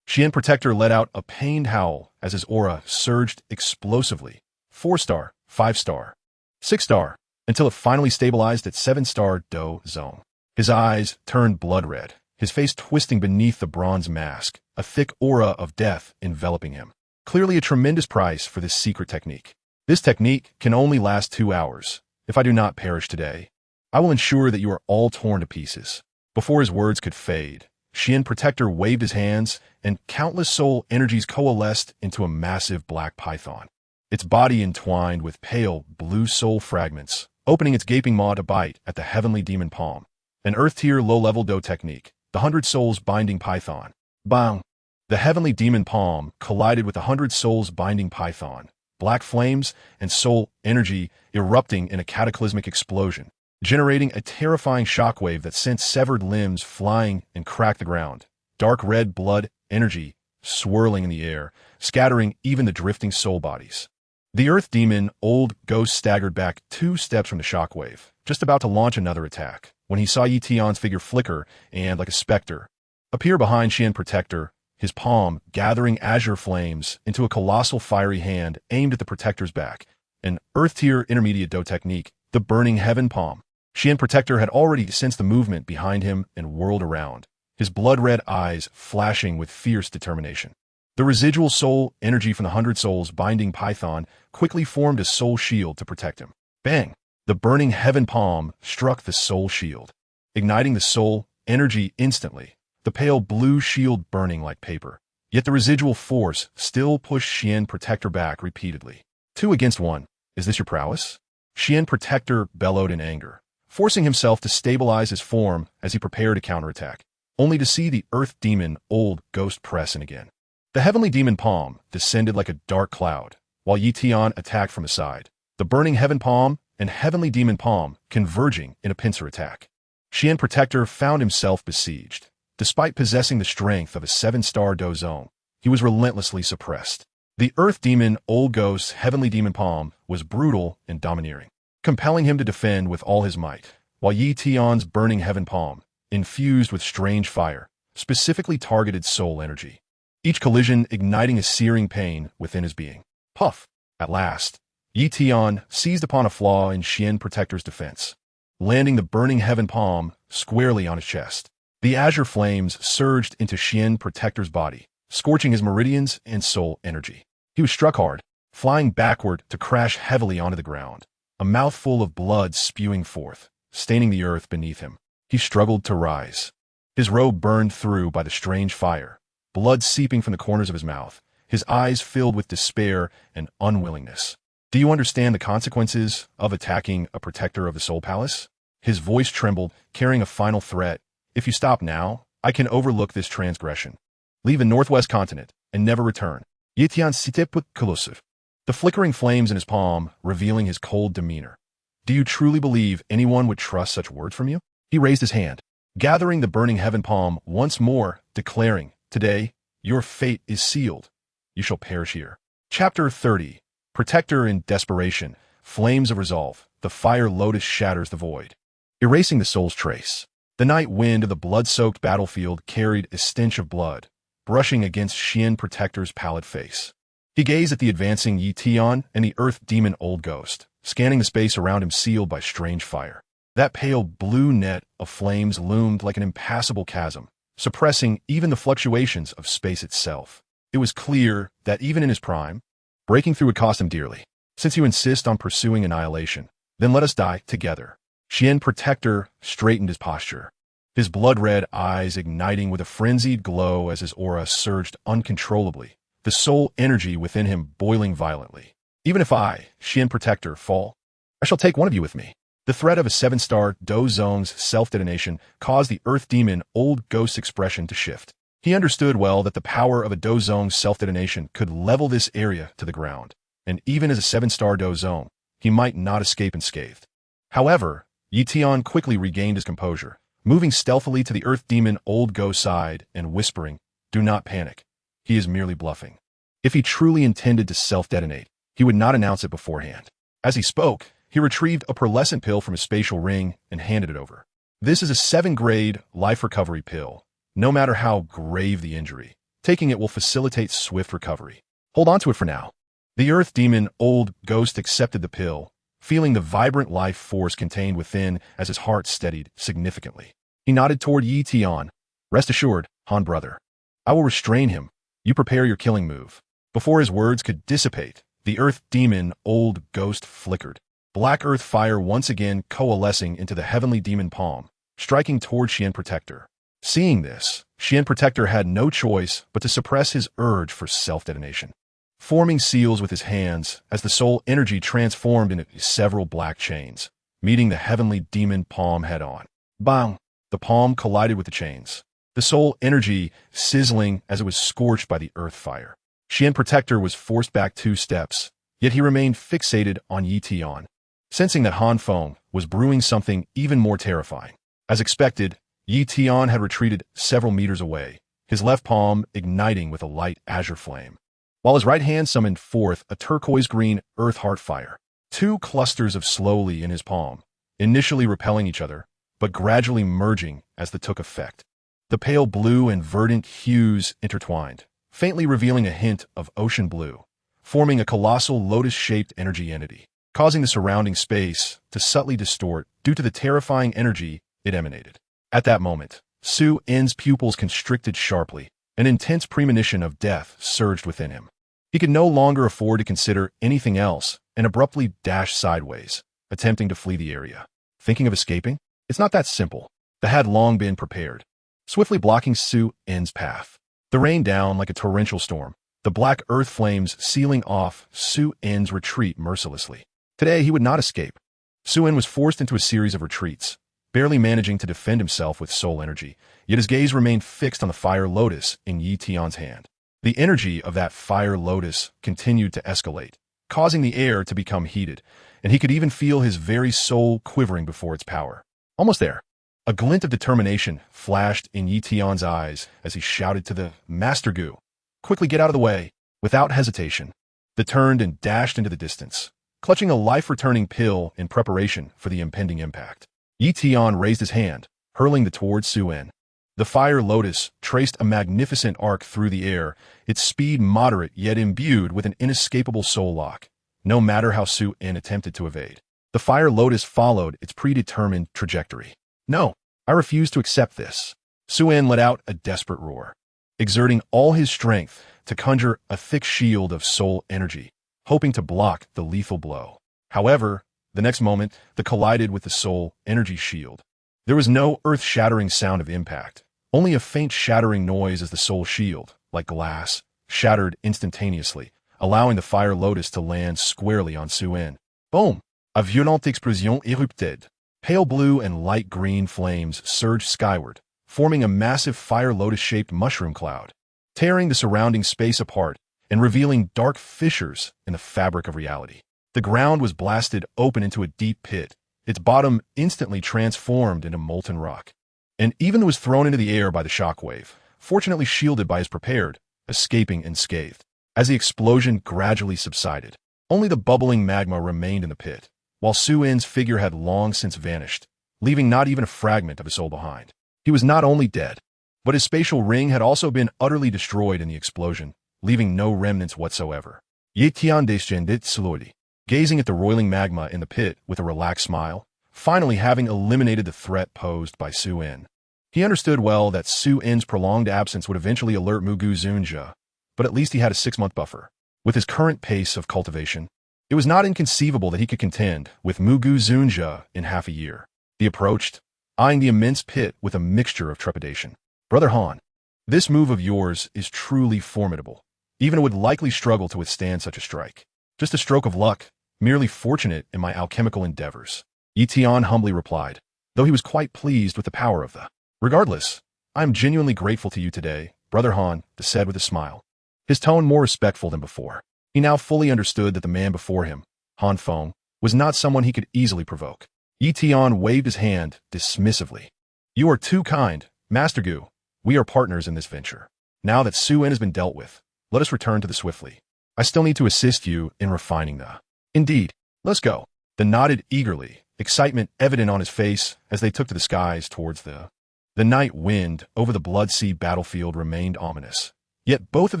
Xian Protector let out a pained howl as his aura surged explosively. 4-star, 5-star, 6-star, until it finally stabilized at 7-star Dou zone. His eyes turned blood red, his face twisting beneath the bronze mask, a thick aura of death enveloping him. Clearly a tremendous price for this secret technique. This technique can only last 2 hours. If I do not perish today, I will ensure that you are all torn to pieces. Before his words could fade, Xian Protector waved his hands, and countless soul energies coalesced into a massive black python. Its body entwined with pale blue soul fragments, opening its gaping maw to bite at the heavenly demon palm. An earth-tier low-level Dou technique, the 100 souls binding python. Bang! The heavenly demon palm collided with the 100 souls binding python, black flames and soul energy erupting in a cataclysmic explosion, generating a terrifying shockwave that sent severed limbs flying and cracked the ground. Dark red blood energy swirling in the air, scattering even the drifting soul bodies. The earth demon, old ghost, staggered back 2 steps from the shockwave, just about to launch another attack, when he saw Yi Tian's figure flicker and, like a specter, appear behind Xian Protector, his palm gathering azure flames into a colossal fiery hand aimed at the Protector's back. An earth-tier intermediate Dou technique, the Burning Heaven Palm. Xian Protector had already sensed the movement behind him and whirled around, his blood-red eyes flashing with fierce determination. The residual soul energy from the 100 souls binding python quickly formed a soul shield to protect him. Bang! The Burning Heaven Palm struck the soul shield, igniting the soul energy instantly, the pale blue shield burning like paper. Yet the residual force still pushed Xian Protector back repeatedly. 2 against 1. Is this your prowess? Xian Protector bellowed in anger, forcing himself to stabilize his form as he prepared a counterattack, only to see the earth demon old ghost press in again. The heavenly demon palm descended like a dark cloud, while Yi Tian attacked from the side, the Burning Heaven Palm and heavenly demon palm converging in a pincer attack. Xian Protector found himself besieged. Despite possessing the strength of a 7-star Dou zone, he was relentlessly suppressed. The earth demon old ghost's heavenly demon palm was brutal and domineering, compelling him to defend with all his might, while Yi Tian's Burning Heaven Palm, infused with strange fire, specifically targeted soul energy, each collision igniting a searing pain within his being. Puff! At last, Yi Tian seized upon a flaw in Xian Protector's defense, landing the Burning Heaven Palm squarely on his chest. The azure flames surged into Xian Protector's body, scorching his meridians and soul energy. He was struck hard, flying backward to crash heavily onto the ground, a mouthful of blood spewing forth, staining the earth beneath him. He struggled to rise, his robe burned through by the strange fire, blood seeping from the corners of his mouth, his eyes filled with despair and unwillingness. Do you understand the consequences of attacking a protector of the Soul Palace? His voice trembled, carrying a final threat. If you stop now, I can overlook this transgression. Leave the northwest continent and never return. Yi Tian siteput collusive. The flickering flames in his palm revealing his cold demeanor. Do you truly believe anyone would trust such words from you? He raised his hand, gathering the Burning Heaven Palm once more, declaring, Today, your fate is sealed. You shall perish here. Chapter 30. Protector in desperation. Flames of resolve. The fire lotus shatters the void, erasing the soul's trace. The night wind of the blood-soaked battlefield carried a stench of blood, brushing against Xian Protector's pallid face. He gazed at the advancing Yi Tian and the earth demon old ghost, scanning the space around him sealed by strange fire. That pale blue net of flames loomed like an impassable chasm, suppressing even the fluctuations of space itself. It was clear that even in his prime, breaking through would cost him dearly. Since you insist on pursuing annihilation, then let us die together. Xian Protector straightened his posture, his blood-red eyes igniting with a frenzied glow as his aura surged uncontrollably, the soul energy within him boiling violently. Even if I, Xian Protector, fall, I shall take one of you with me. The threat of a 7-star Dou zone's self-detonation caused the earth demon old ghost expression to shift. He understood well that the power of a Dou zone's self-detonation could level this area to the ground, and even as a 7-star Dou zone, he might not escape unscathed. However, Yi Tian quickly regained his composure, moving stealthily to the earth demon old ghost side and whispering, Do not panic. He is merely bluffing. If he truly intended to self-detonate, he would not announce it beforehand. As he spoke, he retrieved a pearlescent pill from his spatial ring and handed it over. This is a 7-grade life recovery pill, no matter how grave the injury. Taking it will facilitate swift recovery. Hold on to it for now. The earth demon old ghost accepted the pill, feeling the vibrant life force contained within as his heart steadied significantly. He nodded toward Yi Tian. Rest assured, Han brother. I will restrain him. You prepare your killing move. Before his words could dissipate, the earth demon old ghost flickered. Black earth fire once again coalescing into the heavenly demon palm, striking toward Xian Protector. Seeing this, Xian Protector had no choice but to suppress his urge for self-detonation. Forming seals with his hands as the soul energy transformed into several black chains, meeting the heavenly demon palm head-on. Bang! The palm collided with the chains, the soul energy sizzling as it was scorched by the earth fire. Xian Protector was forced back 2 steps, yet he remained fixated on Yi Tian, sensing that Han Feng was brewing something even more terrifying. As expected, Yi Tian had retreated several meters away, his left palm igniting with a light azure flame, while his right hand summoned forth a turquoise-green earth heart fire. 2 clusters of slowly in his palm, initially repelling each other, but gradually merging as they took effect. The pale blue and verdant hues intertwined, faintly revealing a hint of ocean blue, forming a colossal lotus-shaped energy entity, causing the surrounding space to subtly distort due to the terrifying energy it emanated. At that moment, Su En's pupils constricted sharply. An intense premonition of death surged within him. He could no longer afford to consider anything else and abruptly dashed sideways, attempting to flee the area. Thinking of escaping? It's not that simple. The had long been prepared, swiftly blocking Su En's path. The rain down like a torrential storm, the black earth flames sealing off Su En's retreat mercilessly. Today he would not escape. Su En was forced into a series of retreats, barely managing to defend himself with soul energy, yet his gaze remained fixed on the fire lotus in Yi Tian's hand. The energy of that fire lotus continued to escalate, causing the air to become heated, and he could even feel his very soul quivering before its power. Almost there. A glint of determination flashed in Yi Tian's eyes as he shouted to the Master Gu, "Quickly get out of the way." Without hesitation, they turned and dashed into the distance, clutching a life-returning pill in preparation for the impending impact. Yi Tian raised his hand, hurling it towards Su En. The fire lotus traced a magnificent arc through the air, its speed moderate yet imbued with an inescapable soul lock. No matter how Su En attempted to evade, the fire lotus followed its predetermined trajectory. No, I refuse to accept this. Su En let out a desperate roar, exerting all his strength to conjure a thick shield of soul energy, hoping to block the lethal blow. However, the next moment, they collided with the soul energy shield. There was no earth-shattering sound of impact, only a faint shattering noise as the soul shield, like glass, shattered instantaneously, allowing the fire lotus to land squarely on Su En. Boom! A violente explosion érupted. Pale blue and light green flames surged skyward, forming a massive fire lotus-shaped mushroom cloud, tearing the surrounding space apart and revealing dark fissures in the fabric of reality. The ground was blasted open into a deep pit, its bottom instantly transformed into molten rock. And even was thrown into the air by the shockwave, fortunately shielded by his prepared, escaping unscathed. As the explosion gradually subsided, only the bubbling magma remained in the pit, while Su En's figure had long since vanished, leaving not even a fragment of his soul behind. He was not only dead, but his spatial ring had also been utterly destroyed in the explosion, leaving no remnants whatsoever. Yi Tian descended slowly, gazing at the roiling magma in the pit with a relaxed smile, finally having eliminated the threat posed by Su En. He understood well that Su En's prolonged absence would eventually alert Mugu Zunjia, but at least he had a 6-month buffer. With his current pace of cultivation, it was not inconceivable that he could contend with Mugu Zunjia in half a year. He approached, eyeing the immense pit with a mixture of trepidation. "Brother Han, this move of yours is truly formidable. Even I would likely struggle to withstand such a strike. Just a stroke of luck, merely fortunate in my alchemical endeavors." Yi Tian humbly replied, though he was quite pleased with the power of the. "Regardless, I am genuinely grateful to you today, Brother Han," he said with a smile, his tone more respectful than before. He now fully understood that the man before him, Han Feng, was not someone he could easily provoke. Yi Tian waved his hand dismissively. "You are too kind, Master Gu. We are partners in this venture. Now that Su En has been dealt with, let us return to the swiftly. I still need to assist you in refining the." "Indeed, let's go." They nodded eagerly, excitement evident on his face as they took to the skies towards the The night wind over the Blood Sea battlefield remained ominous. Yet both of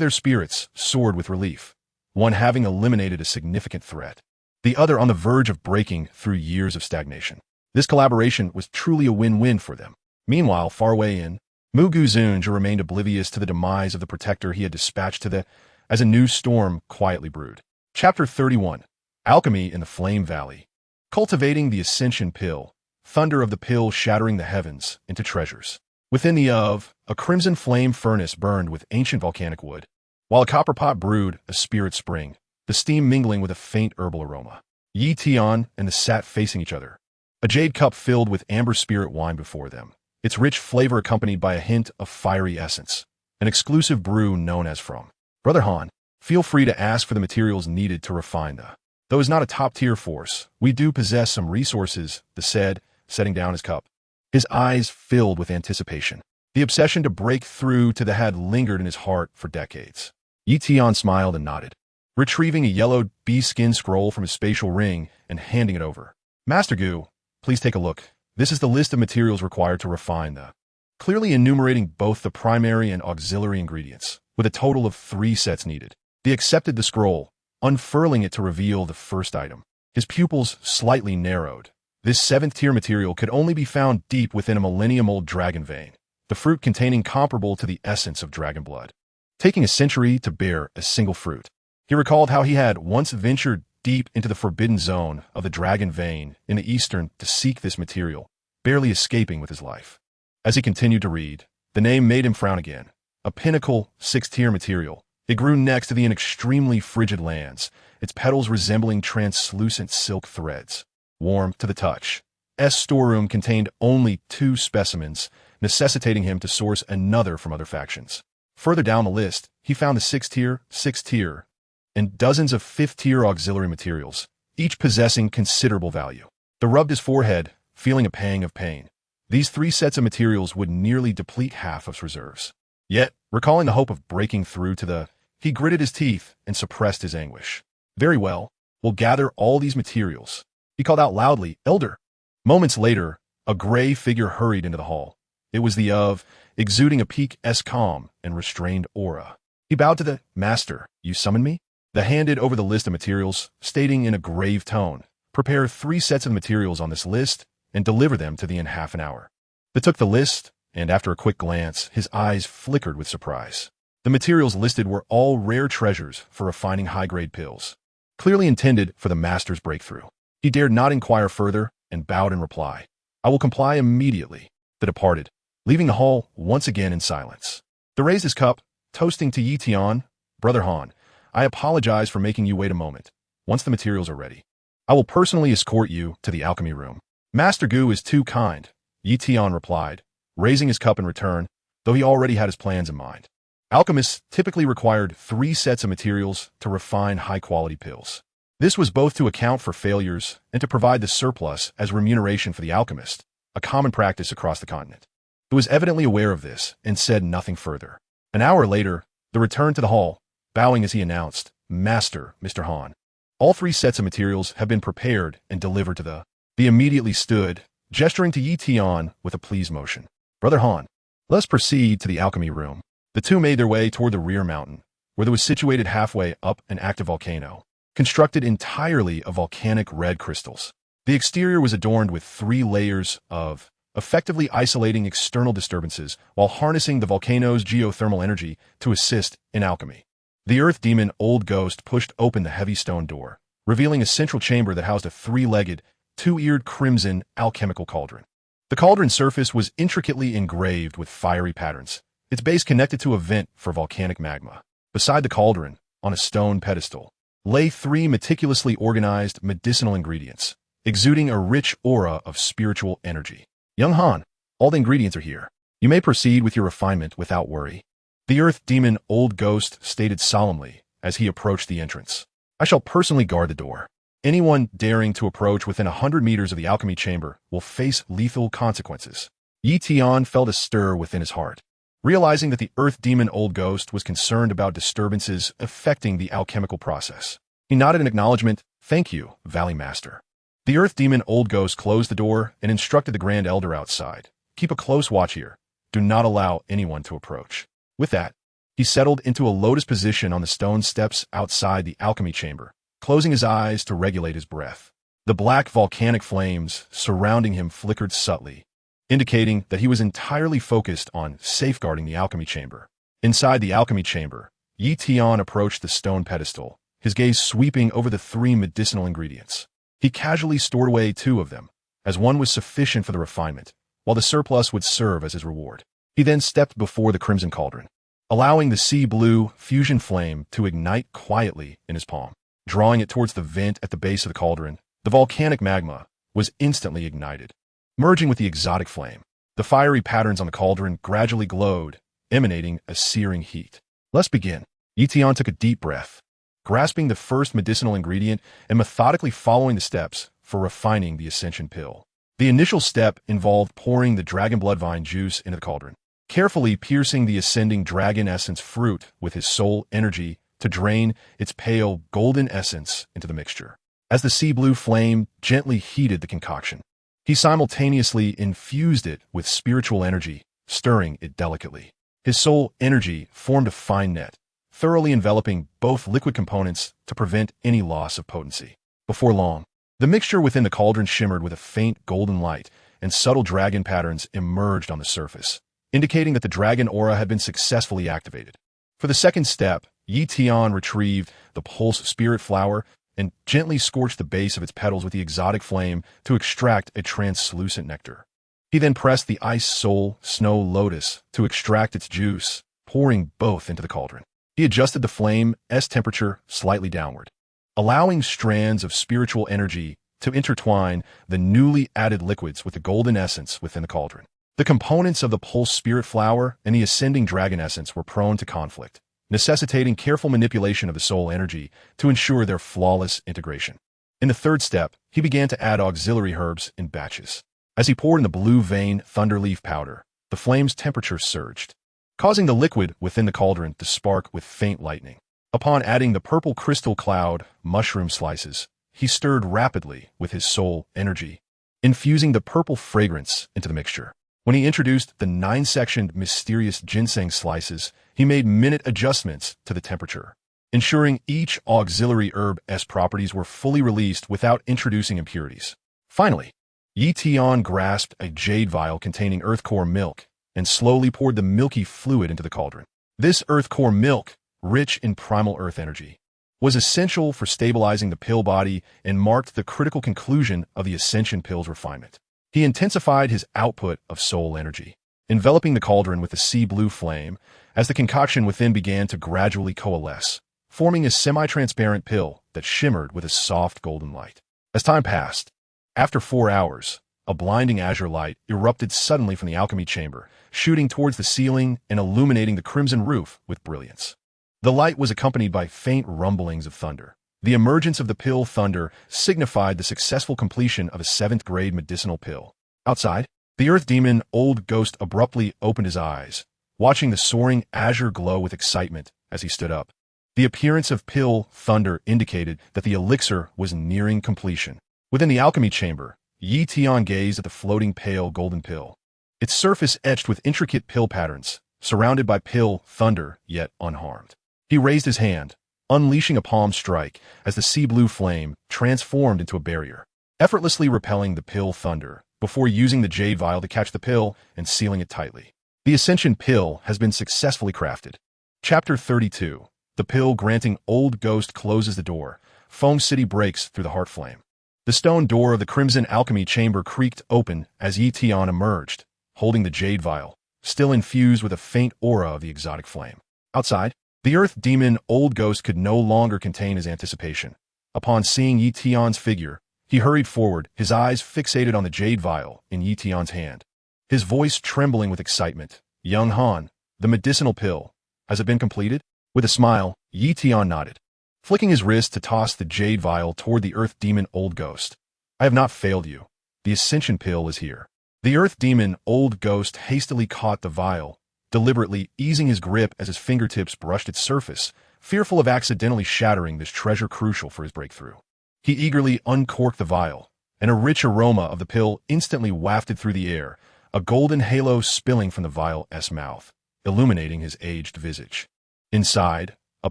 their spirits soared with relief, one having eliminated a significant threat, the other on the verge of breaking through years of stagnation. This collaboration was truly a win-win for them. Meanwhile, far away in, Mu Guzunja remained oblivious to the demise of the protector he had dispatched to the, as a new storm quietly brewed. Chapter 31. Alchemy in the Flame Valley. Cultivating the Ascension Pill. Thunder of the pill shattering the heavens into treasures. Within the of, a crimson flame furnace burned with ancient volcanic wood, while a copper pot brewed a spirit spring, the steam mingling with a faint herbal aroma. Tian and the sat facing each other, a jade cup filled with amber spirit wine before them, its rich flavor accompanied by a hint of fiery essence, an exclusive brew known as from. Brother Han, feel free to ask for the materials needed to refine the. Though it's not a top-tier force, we do possess some resources, the said, setting down his cup. His eyes filled with anticipation. The obsession to break through to the had lingered in his heart for decades. Tian smiled and nodded, retrieving a yellowed bee-skin scroll from his spatial ring and handing it over. Master Gu, please take a look. This is the list of materials required to refine the, clearly enumerating both the primary and auxiliary ingredients, with a total of 3 sets needed. He accepted the scroll, unfurling it to reveal the first item. His pupils slightly narrowed. This 7th-tier material could only be found deep within a millennium-old dragon vein, the fruit containing comparable to the essence of dragon blood. Taking a century to bear a single fruit, he recalled how he had once ventured deep into the forbidden zone of the dragon vein in the eastern to seek this material, barely escaping with his life. As he continued to read, the name made him frown again. A pinnacle 6th-tier material. It grew next to the extremely frigid lands, its petals resembling translucent silk threads. Warm to the touch. S storeroom contained only 2 specimens, necessitating him to source another from other factions. Further down the list, he found the 6th tier, and dozens of 5th-tier auxiliary materials, each possessing considerable value. He rubbed his forehead, feeling a pang of pain. These 3 sets of materials would nearly deplete half of his reserves. Yet, recalling the hope of breaking through to the, he gritted his teeth and suppressed his anguish. Very well, we'll gather all these materials. He called out loudly, Elder. Moments later, a gray figure hurried into the hall. It was the of, exuding a peak-s calm and restrained aura. He bowed to the, Master, you summoned me? The handed over the list of materials, stating in a grave tone, prepare 3 sets of materials on this list and deliver them to thee in half an hour. They took the list, and after a quick glance, his eyes flickered with surprise. The materials listed were all rare treasures for refining high-grade pills, clearly intended for the Master's breakthrough. He dared not inquire further and bowed in reply. I will comply immediately. They departed, leaving the hall once again in silence. He raised his cup, toasting to Tian, Brother Han, I apologize for making you wait a moment. Once the materials are ready, I will personally escort you to the alchemy room. Master Gu is too kind, Tian replied, raising his cup in return, though he already had his plans in mind. Alchemists typically required 3 sets of materials to refine high-quality pills. This was both to account for failures and to provide the surplus as remuneration for the alchemist, a common practice across the continent. He was evidently aware of this and said nothing further. An hour later, he returned to the hall, bowing as he announced, Master, Mr. Han. All 3 sets of materials have been prepared and delivered to the. He immediately stood, gesturing to Tian with a pleased motion. Brother Han, let us proceed to the alchemy room. The 2 made their way toward the rear mountain, where there was situated halfway up an active volcano, constructed entirely of volcanic red crystals. The exterior was adorned with 3 layers of, effectively isolating external disturbances while harnessing the volcano's geothermal energy to assist in alchemy. The earth demon Old Ghost pushed open the heavy stone door, revealing a central chamber that housed a 3-legged, 2-eared crimson alchemical cauldron. The cauldron's surface was intricately engraved with fiery patterns, its base connected to a vent for volcanic magma. Beside the cauldron, on a stone pedestal, lay 3 meticulously organized medicinal ingredients, exuding a rich aura of spiritual energy. Young Han, all the ingredients are here. You may proceed with your refinement without worry. The earth demon Old Ghost stated solemnly as he approached the entrance. I shall personally guard the door. Anyone daring to approach within 100 meters of the alchemy chamber will face lethal consequences. Tian felt a stir within his heart, realizing that the earth demon Old Ghost was concerned about disturbances affecting the alchemical process. He nodded in acknowledgement. Thank you, Valley Master. The earth demon Old Ghost closed the door and instructed the Grand Elder outside. Keep a close watch here. Do not allow anyone to approach. With that, he settled into a lotus position on the stone steps outside the alchemy chamber, closing his eyes to regulate his breath. The black volcanic flames surrounding him flickered subtly, indicating that he was entirely focused on safeguarding the alchemy chamber. Inside the alchemy chamber, Tian approached the stone pedestal, his gaze sweeping over the 3 medicinal ingredients. He casually stored away 2 of them, as one was sufficient for the refinement, while the surplus would serve as his reward. He then stepped before the crimson cauldron, allowing the sea blue fusion flame to ignite quietly in his palm. Drawing it towards the vent at the base of the cauldron, the volcanic magma was instantly ignited. Merging with the exotic flame, the fiery patterns on the cauldron gradually glowed, emanating a searing heat. Let's begin. Tian took a deep breath, grasping the first medicinal ingredient and methodically following the steps for refining the ascension pill. The initial step involved pouring the dragon blood vine juice into the cauldron, carefully piercing the ascending dragon essence fruit with his soul energy to drain its pale golden essence into the mixture. As the sea blue flame gently heated the concoction, he simultaneously infused it with spiritual energy, stirring it delicately. His soul energy formed a fine net, thoroughly enveloping both liquid components to prevent any loss of potency. Before long, the mixture within the cauldron shimmered with a faint golden light, and subtle dragon patterns emerged on the surface, indicating that the dragon aura had been successfully activated. For the second step, Tian retrieved the pulse spirit flower and gently scorched the base of its petals with the exotic flame to extract a translucent nectar. He then pressed the ice soul snow lotus to extract its juice, pouring both into the cauldron. He adjusted the flame's temperature slightly downward, allowing strands of spiritual energy to intertwine the newly added liquids with the golden essence within the cauldron. The components of the pulse spirit flower and the ascending dragon essence were prone to conflict, necessitating careful manipulation of the soul energy to ensure their flawless integration. In the third step, he began to add auxiliary herbs in batches. As he poured in the blue vein thunderleaf powder, the flame's temperature surged, causing the liquid within the cauldron to spark with faint lightning. Upon adding the purple crystal cloud mushroom slices, he stirred rapidly with his soul energy, infusing the purple fragrance into the mixture. When he introduced the 9-sectioned mysterious ginseng slices, he made minute adjustments to the temperature, ensuring each auxiliary herb's properties were fully released without introducing impurities. Finally, Tian grasped a jade vial containing earth core milk and slowly poured the milky fluid into the cauldron. This earth core milk, rich in primal earth energy, was essential for stabilizing the pill body and marked the critical conclusion of the ascension pill's refinement. He intensified his output of soul energy, enveloping the cauldron with a sea blue flame as the concoction within began to gradually coalesce, forming a semi-transparent pill that shimmered with a soft golden light. As time passed, after 4 hours, a blinding azure light erupted suddenly from the alchemy chamber, shooting towards the ceiling and illuminating the crimson roof with brilliance. The light was accompanied by faint rumblings of thunder. The emergence of the pill thunder signified the successful completion of a 7th-grade medicinal pill. Outside, the earth demon Old Ghost abruptly opened his eyes, watching the soaring azure glow with excitement as he stood up. The appearance of pill thunder indicated that the elixir was nearing completion. Within the alchemy chamber, Tian gazed at the floating pale golden pill, its surface etched with intricate pill patterns, surrounded by pill thunder, yet unharmed. He raised his hand, unleashing a palm strike as the sea blue flame transformed into a barrier, effortlessly repelling the pill thunder before using the jade vial to catch the pill and sealing it tightly. The ascension pill has been successfully crafted. Chapter 32. The pill granting Old Ghost closes the door. Foam City breaks through the heart flame. The stone door of the crimson alchemy chamber creaked open as Tian emerged, holding the jade vial, still infused with a faint aura of the exotic flame. Outside, the earth demon Old Ghost could no longer contain his anticipation. Upon seeing Tian's figure, he hurried forward, his eyes fixated on the jade vial in Tian's hand. His voice trembling with excitement. "Young Han, the medicinal pill, has it been completed?" With a smile, Tian nodded, flicking his wrist to toss the jade vial toward the earth demon Old Ghost. "I have not failed you. The ascension pill is here." The earth demon Old Ghost hastily caught the vial, deliberately easing his grip as his fingertips brushed its surface, fearful of accidentally shattering this treasure crucial for his breakthrough. He eagerly uncorked the vial, and a rich aroma of the pill instantly wafted through the air, a golden halo spilling from the vial's mouth, illuminating his aged visage. Inside, a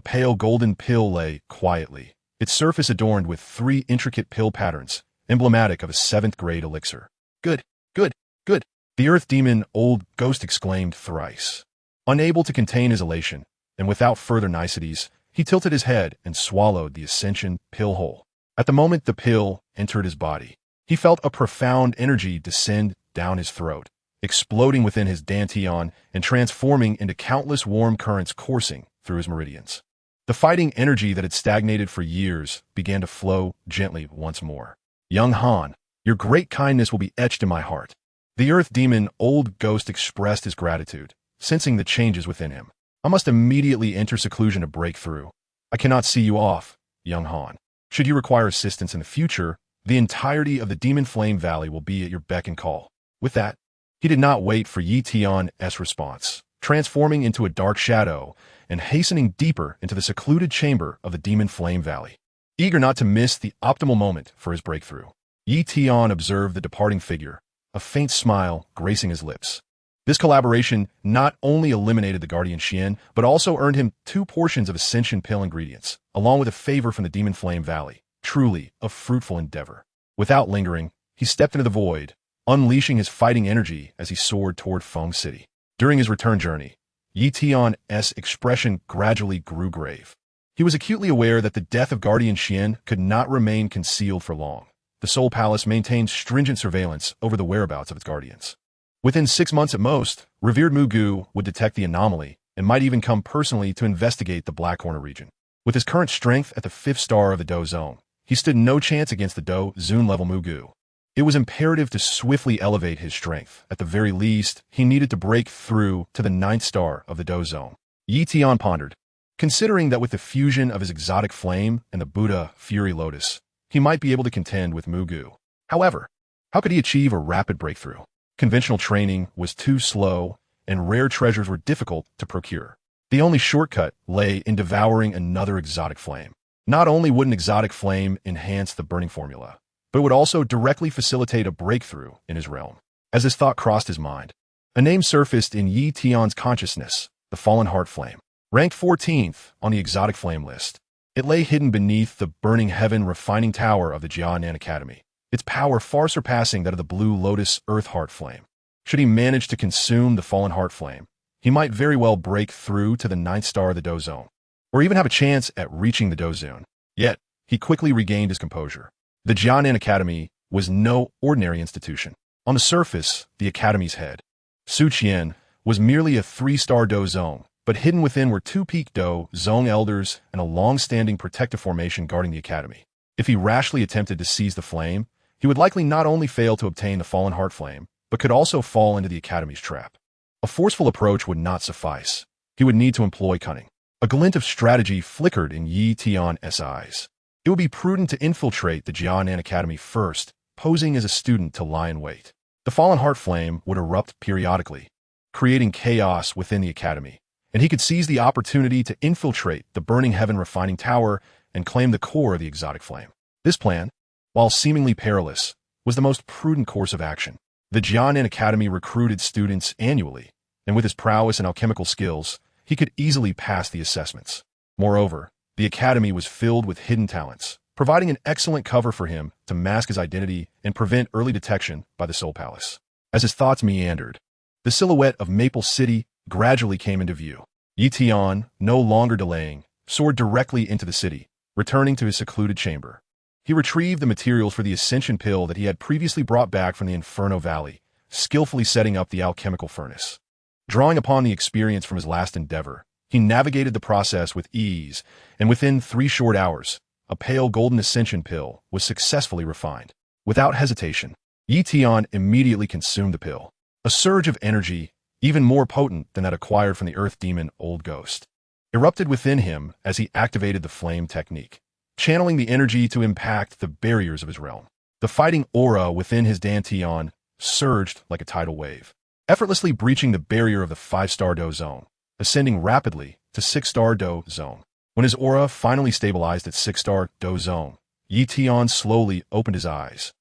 pale golden pill lay quietly, its surface adorned with 3 intricate pill patterns, emblematic of a 7th-grade elixir. Good, good, good, the earth demon old ghost exclaimed thrice. Unable to contain his elation, and without further niceties, he tilted his head and swallowed the ascension pill whole. At the moment the pill entered his body, he felt a profound energy descend down his throat, exploding within his dantian and transforming into countless warm currents coursing through his meridians. The fighting energy that had stagnated for years began to flow gently once more. Young Han, your great kindness will be etched in my heart. The earth demon old ghost expressed his gratitude, sensing the changes within him. I must immediately enter seclusion to break through. I cannot see you off, young Han. Should you require assistance in the future, the entirety of the Demon Flame Valley will be at your beck and call. With that, he did not wait for Yi Tian's response, transforming into a dark shadow and hastening deeper into the secluded chamber of the Demon Flame Valley. Eager not to miss the optimal moment for his breakthrough, Yi Tian observed the departing figure, a faint smile gracing his lips. This collaboration not only eliminated the Guardian Xian, but also earned him 2 portions of Ascension Pill ingredients, along with a favor from the Demon Flame Valley. Truly a fruitful endeavor. Without lingering, he stepped into the void, unleashing his fighting energy as he soared toward Feng City. During his return journey, Yi Tian's expression gradually grew grave. He was acutely aware that the death of Guardian Xian could not remain concealed for long. The Soul Palace maintained stringent surveillance over the whereabouts of its guardians. Within 6 months at most, revered Mugu would detect the anomaly and might even come personally to investigate the Black Corner region. With his current strength at the 5th star of the Dou Zone, he stood no chance against the Dou Zone level Mugu. It was imperative to swiftly elevate his strength. At the very least, he needed to break through to the 9th star of the Dou Zone. Yi Tian pondered, considering that with the fusion of his exotic flame and the Buddha Fury Lotus, he might be able to contend with Mugu. However, how could he achieve a rapid breakthrough? Conventional training was too slow, and rare treasures were difficult to procure. The only shortcut lay in devouring another exotic flame. Not only would an exotic flame enhance the burning formula, but it would also directly facilitate a breakthrough in his realm. As this thought crossed his mind, a name surfaced in Yi Tian's consciousness, the Fallen Heart Flame. Ranked 14th on the exotic flame list, it lay hidden beneath the burning heaven refining tower of the Jianan Academy, its power far surpassing that of the Blue Lotus Earth Heart Flame. Should he manage to consume the Fallen Heart Flame, he might very well break through to the 9th star of the Dou Zone, or even have a chance at reaching the Dou Zone. Yet, he quickly regained his composure. The Jianan Academy was no ordinary institution. On the surface, the Academy's head, Su Qian, was merely a 3-star Dou Zone, but hidden within were 2 peak Dou Zone elders and a long-standing protective formation guarding the Academy. If he rashly attempted to seize the flame, he would likely not only fail to obtain the Fallen Heart Flame, but could also fall into the Academy's trap. A forceful approach would not suffice. He would need to employ cunning. A glint of strategy flickered in Yi Tian's eyes. It would be prudent to infiltrate the Jianan Academy first, posing as a student to lie in wait. The Fallen Heart Flame would erupt periodically, creating chaos within the Academy, and he could seize the opportunity to infiltrate the Burning Heaven Refining Tower and claim the core of the exotic flame. This plan, while seemingly perilous, was the most prudent course of action. The Jianan Academy recruited students annually, and with his prowess and alchemical skills, he could easily pass the assessments. Moreover, the Academy was filled with hidden talents, providing an excellent cover for him to mask his identity and prevent early detection by the Soul Palace. As his thoughts meandered, the silhouette of Maple City gradually came into view. Yi Tian, no longer delaying, soared directly into the city, returning to his secluded chamber. He retrieved the materials for the Ascension Pill that he had previously brought back from the Inferno Valley, skillfully setting up the alchemical furnace. Drawing upon the experience from his last endeavor, he navigated the process with ease, and within 3 short hours, a pale golden Ascension Pill was successfully refined. Without hesitation, Yi Tian immediately consumed the pill. A surge of energy, even more potent than that acquired from the Earth Demon Old Ghost, erupted within him as he activated the flame technique, channeling the energy to impact the barriers of his realm. The fighting aura within his dantian surged like a tidal wave, effortlessly breaching the barrier of the 5-star Dou Zone, ascending rapidly to 6-star Dou Zone. When his aura finally stabilized at 6-star Dou Zone, Yi Tian slowly opened his eyes.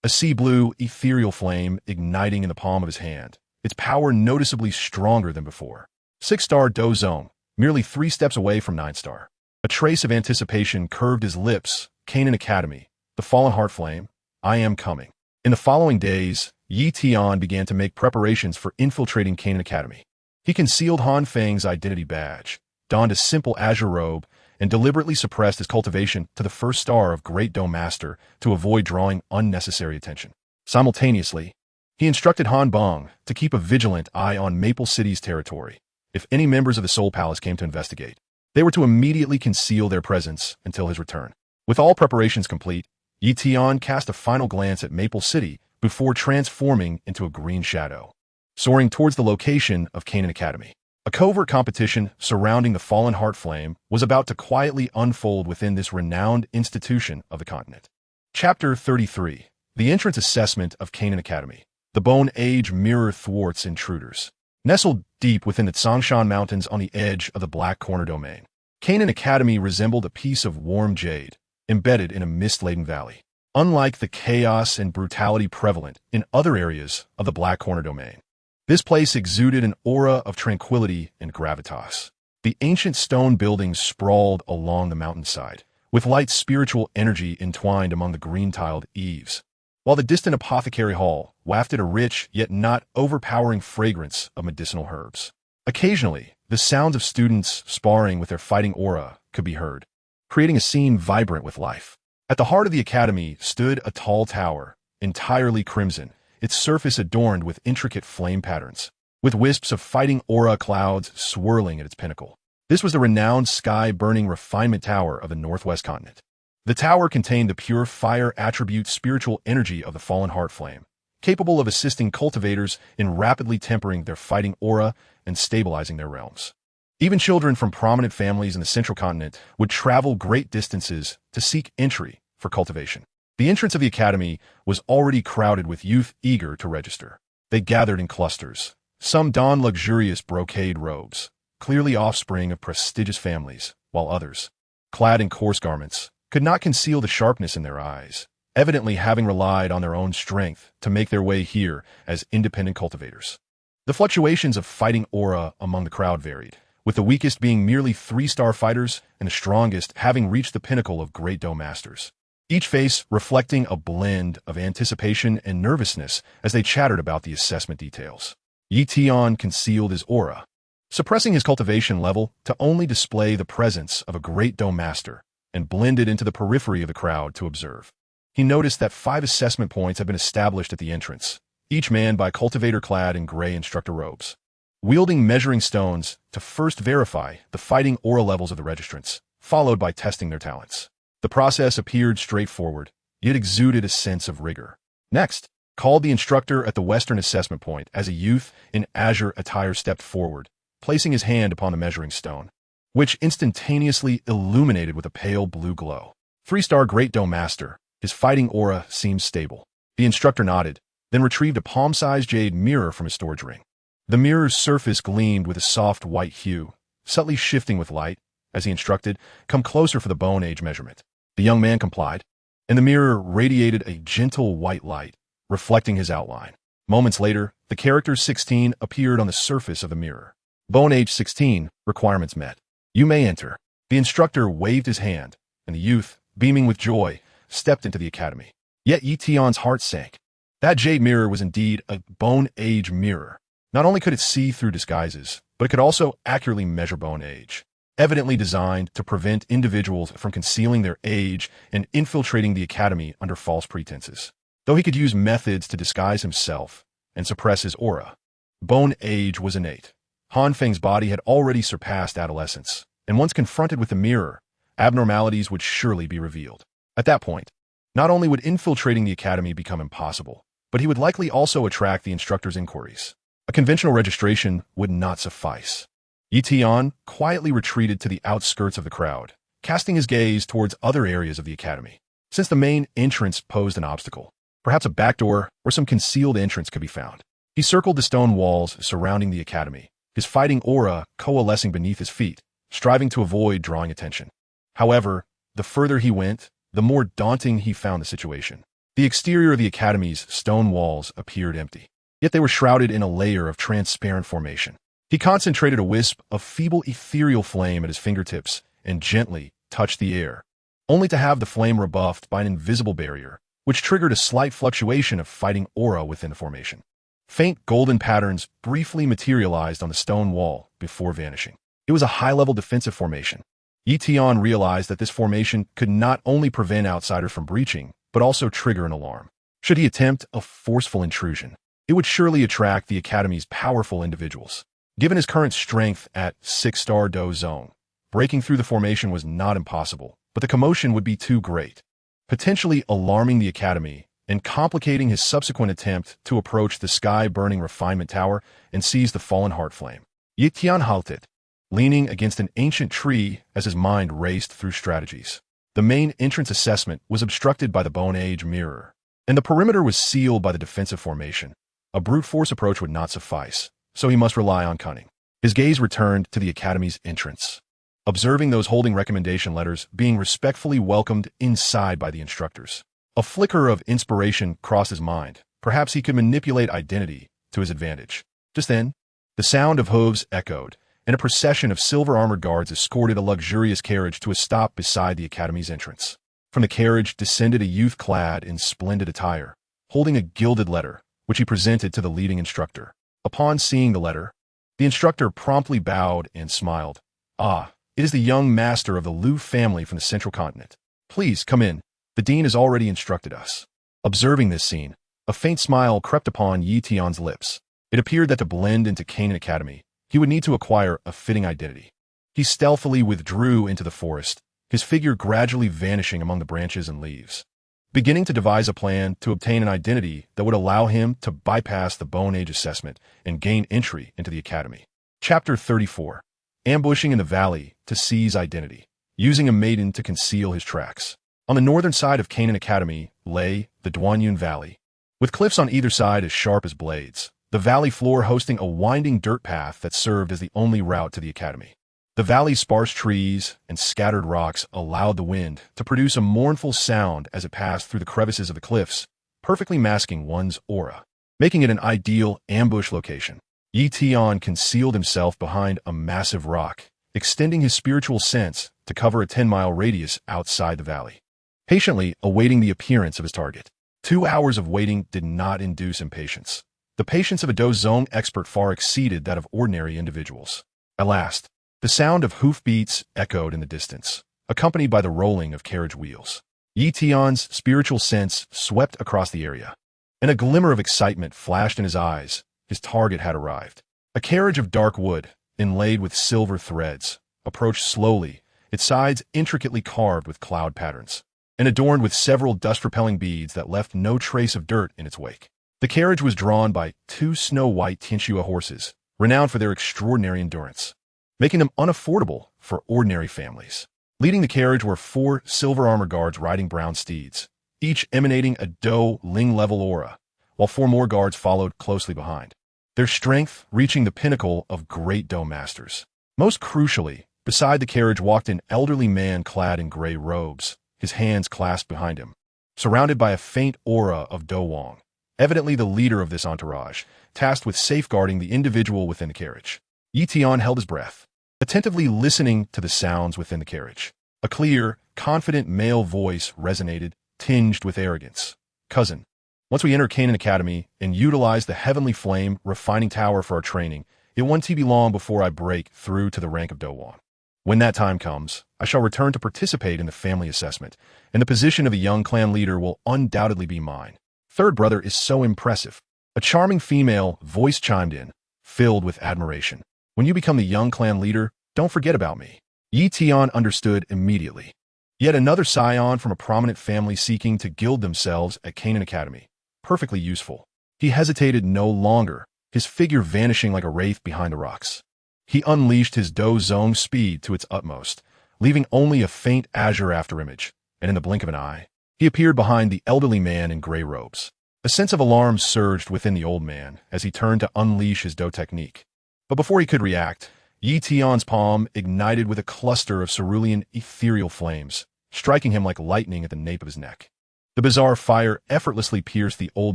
a sea blue, ethereal flame igniting in the palm of his hand, its power noticeably stronger than before. 6-star Dou Zong, merely 3 steps away from 9-star. A trace of anticipation curved his lips. Canaan Academy, the fallen heart flame, I am coming. In the following days, Tian began to make preparations for infiltrating Canaan Academy. He concealed Han Feng's identity badge, donned a simple azure robe, and deliberately suppressed his cultivation to the 1st star of Great Dou Master to avoid drawing unnecessary attention. Simultaneously, he instructed Han Feng to keep a vigilant eye on Maple City's territory. If any members of the Soul Palace came to investigate, they were to immediately conceal their presence until his return. With all preparations complete, Tian cast a final glance at Maple City before transforming into a green shadow, soaring towards the location of Canaan Academy. A covert competition surrounding the fallen heart flame was about to quietly unfold within this renowned institution of the continent. Chapter 33. The Entrance Assessment of Canaan Academy. The Bone Age Mirror thwarts intruders. Nestled deep within the Tsongshan Mountains on the edge of the Black Corner Domain, Canaan Academy resembled a piece of warm jade, embedded in a mist-laden valley. Unlike the chaos and brutality prevalent in other areas of the Black Corner Domain, this place exuded an aura of tranquility and gravitas. The ancient stone buildings sprawled along the mountainside, with light spiritual energy entwined among the green-tiled eaves, while the distant apothecary hall wafted a rich yet not overpowering fragrance of medicinal herbs. Occasionally, the sounds of students sparring with their fighting aura could be heard, creating a scene vibrant with life. At the heart of the academy stood a tall tower, entirely crimson, its surface adorned with intricate flame patterns, with wisps of fighting aura clouds swirling at its pinnacle. This was the renowned sky-burning refinement tower of the Northwest continent. The tower contained the pure fire attribute spiritual energy of the fallen heart flame, capable of assisting cultivators in rapidly tempering their fighting aura and stabilizing their realms. Even children from prominent families in the central continent would travel great distances to seek entry for cultivation. The entrance of the academy was already crowded with youth eager to register. They gathered in clusters. Some donned luxurious brocade robes, clearly offspring of prestigious families, while others, clad in coarse garments, could not conceal the sharpness in their eyes, evidently having relied on their own strength to make their way here as independent cultivators. The fluctuations of fighting aura among the crowd varied, with the weakest being merely 3-star fighters and the strongest having reached the pinnacle of Great Dou Masters, each face reflecting a blend of anticipation and nervousness as they chattered about the assessment details. Tian concealed his aura, suppressing his cultivation level to only display the presence of a Great Dou Master, and blended into the periphery of the crowd to observe. He noticed that 5 assessment points had been established at the entrance, each manned by cultivator clad in gray instructor robes, wielding measuring stones to first verify the fighting aura levels of the registrants, followed by testing their talents. The process appeared straightforward, yet exuded a sense of rigor. Next, called the instructor at the western assessment point as a youth in azure attire stepped forward, placing his hand upon the measuring stone, which instantaneously illuminated with a pale blue glow. 3-star Great Dou Master, his fighting aura seemed stable. The instructor nodded, then retrieved a palm-sized jade mirror from his storage ring. The mirror's surface gleamed with a soft white hue, subtly shifting with light. As he instructed, come closer for the bone age measurement. The young man complied, and the mirror radiated a gentle white light, reflecting his outline. Moments later, the character 16 appeared on the surface of the mirror. Bone age 16, requirements met. You may enter. The instructor waved his hand, and the youth, beaming with joy, stepped into the academy. Yet Tian's heart sank. That jade mirror was indeed a bone age mirror. Not only could it see through disguises, but it could also accurately measure bone age, evidently designed to prevent individuals from concealing their age and infiltrating the academy under false pretenses. Though he could use methods to disguise himself and suppress his aura, bone age was innate. Han Feng's body had already surpassed adolescence, and once confronted with the mirror, abnormalities would surely be revealed. At that point, not only would infiltrating the academy become impossible, but he would likely also attract the instructor's inquiries. A conventional registration would not suffice. Tian quietly retreated to the outskirts of the crowd, casting his gaze towards other areas of the academy. Since the main entrance posed an obstacle, perhaps a back door or some concealed entrance could be found. He circled the stone walls surrounding the academy, his fighting aura coalescing beneath his feet, striving to avoid drawing attention. However, the further he went, the more daunting he found the situation. The exterior of the academy's stone walls appeared empty, yet they were shrouded in a layer of transparent formation. He concentrated a wisp of feeble ethereal flame at his fingertips and gently touched the air, only to have the flame rebuffed by an invisible barrier, which triggered a slight fluctuation of fighting aura within the formation. Faint golden patterns briefly materialized on the stone wall before vanishing. It was a high-level defensive formation. Tian realized that this formation could not only prevent outsiders from breaching, but also trigger an alarm. Should he attempt a forceful intrusion, it would surely attract the Academy's powerful individuals. Given his current strength at 6-star Dou Zone, breaking through the formation was not impossible, but the commotion would be too great, potentially alarming the Academy and complicating his subsequent attempt to approach the sky-burning refinement tower and seize the fallen heart flame. Tian halted, leaning against an ancient tree as his mind raced through strategies. The main entrance assessment was obstructed by the Bone Age mirror, and the perimeter was sealed by the defensive formation. A brute force approach would not suffice, so he must rely on cunning. His gaze returned to the Academy's entrance, observing those holding recommendation letters being respectfully welcomed inside by the instructors. A flicker of inspiration crossed his mind. Perhaps he could manipulate identity to his advantage. Just then, the sound of hooves echoed, and a procession of silver-armored guards escorted a luxurious carriage to a stop beside the Academy's entrance. From the carriage descended a youth clad in splendid attire, holding a gilded letter, which he presented to the leading instructor. Upon seeing the letter, the instructor promptly bowed and smiled. "Ah, it is the young master of the Liu family from the Central Continent. Please come in. The dean has already instructed us." Observing this scene, a faint smile crept upon Tian's lips. It appeared that to blend into Canaan Academy, he would need to acquire a fitting identity. He stealthily withdrew into the forest, his figure gradually vanishing among the branches and leaves, beginning to devise a plan to obtain an identity that would allow him to bypass the Bone Age assessment and gain entry into the Academy. Chapter 34. Ambushing in the Valley to seize identity, using a maiden to conceal his tracks. On the northern side of Canaan Academy lay the Duanyun Valley, with cliffs on either side as sharp as blades, the valley floor hosting a winding dirt path that served as the only route to the Academy. The valley's sparse trees and scattered rocks allowed the wind to produce a mournful sound as it passed through the crevices of the cliffs, perfectly masking one's aura, making it an ideal ambush location. Tian concealed himself behind a massive rock, extending his spiritual sense to cover a 10-mile radius outside the valley, patiently awaiting the appearance of his target. 2 hours of waiting did not induce impatience. The patience of a Dou Zone expert far exceeded that of ordinary individuals. At last, the sound of hoofbeats echoed in the distance, accompanied by the rolling of carriage wheels. Tian's spiritual sense swept across the area, and a glimmer of excitement flashed in his eyes. His target had arrived. A carriage of dark wood, inlaid with silver threads, approached slowly, its sides intricately carved with cloud patterns, and adorned with several dust-repelling beads that left no trace of dirt in its wake. The carriage was drawn by 2 snow-white Tianxua horses, renowned for their extraordinary endurance, making them unaffordable for ordinary families. Leading the carriage were 4 silver-armored guards riding brown steeds, each emanating a Dou Ling-level aura, while 4 more guards followed closely behind, their strength reaching the pinnacle of great Dou masters. Most crucially, beside the carriage walked an elderly man clad in gray robes, his hands clasped behind him, surrounded by a faint aura of Dou Huang, evidently the leader of this entourage, tasked with safeguarding the individual within the carriage. Tian held his breath, attentively listening to the sounds within the carriage. A clear, confident male voice resonated, tinged with arrogance. "Cousin, once we enter Canaan Academy and utilize the Heavenly Flame refining tower for our training, it won't be long before I break through to the rank of Dou Huang. When that time comes, I shall return to participate in the family assessment, and the position of a young clan leader will undoubtedly be mine. Third brother is so impressive." A charming female voice chimed in, filled with admiration. "When you become the young clan leader, don't forget about me." Tian understood immediately. Yet another scion from a prominent family seeking to gild themselves at Canaan Academy. Perfectly useful. He hesitated no longer, his figure vanishing like a wraith behind the rocks. He unleashed his Dou Zone speed to its utmost, leaving only a faint azure afterimage, and in the blink of an eye, he appeared behind the elderly man in gray robes. A sense of alarm surged within the old man as he turned to unleash his Dou technique. But before he could react, Tian's palm ignited with a cluster of cerulean ethereal flames, striking him like lightning at the nape of his neck. The bizarre fire effortlessly pierced the old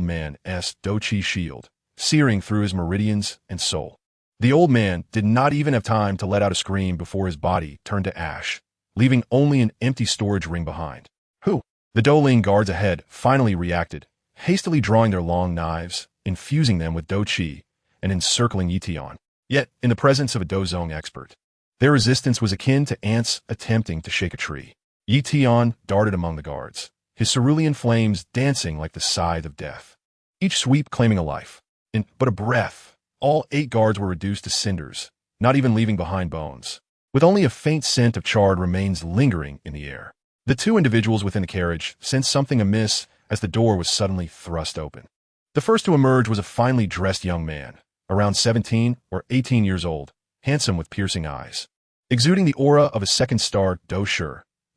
man's Dou Qi shield, searing through his meridians and soul. The old man did not even have time to let out a scream before his body turned to ash, leaving only an empty storage ring behind. Who? The Douling guards ahead finally reacted, hastily drawing their long knives, infusing them with Dou Qi, and encircling Yi Tian. Yet, in the presence of a Dou Zong expert, their resistance was akin to ants attempting to shake a tree. Yi Tian darted among the guards, his cerulean flames dancing like the scythe of death, each sweep claiming a life. In but a breath, all 8 guards were reduced to cinders, not even leaving behind bones, with only a faint scent of charred remains lingering in the air. The 2 individuals within the carriage sensed something amiss as the door was suddenly thrust open. The first to emerge was a finely dressed young man, around 17 or 18 years old, handsome with piercing eyes, exuding the aura of a second-star Dou Shi,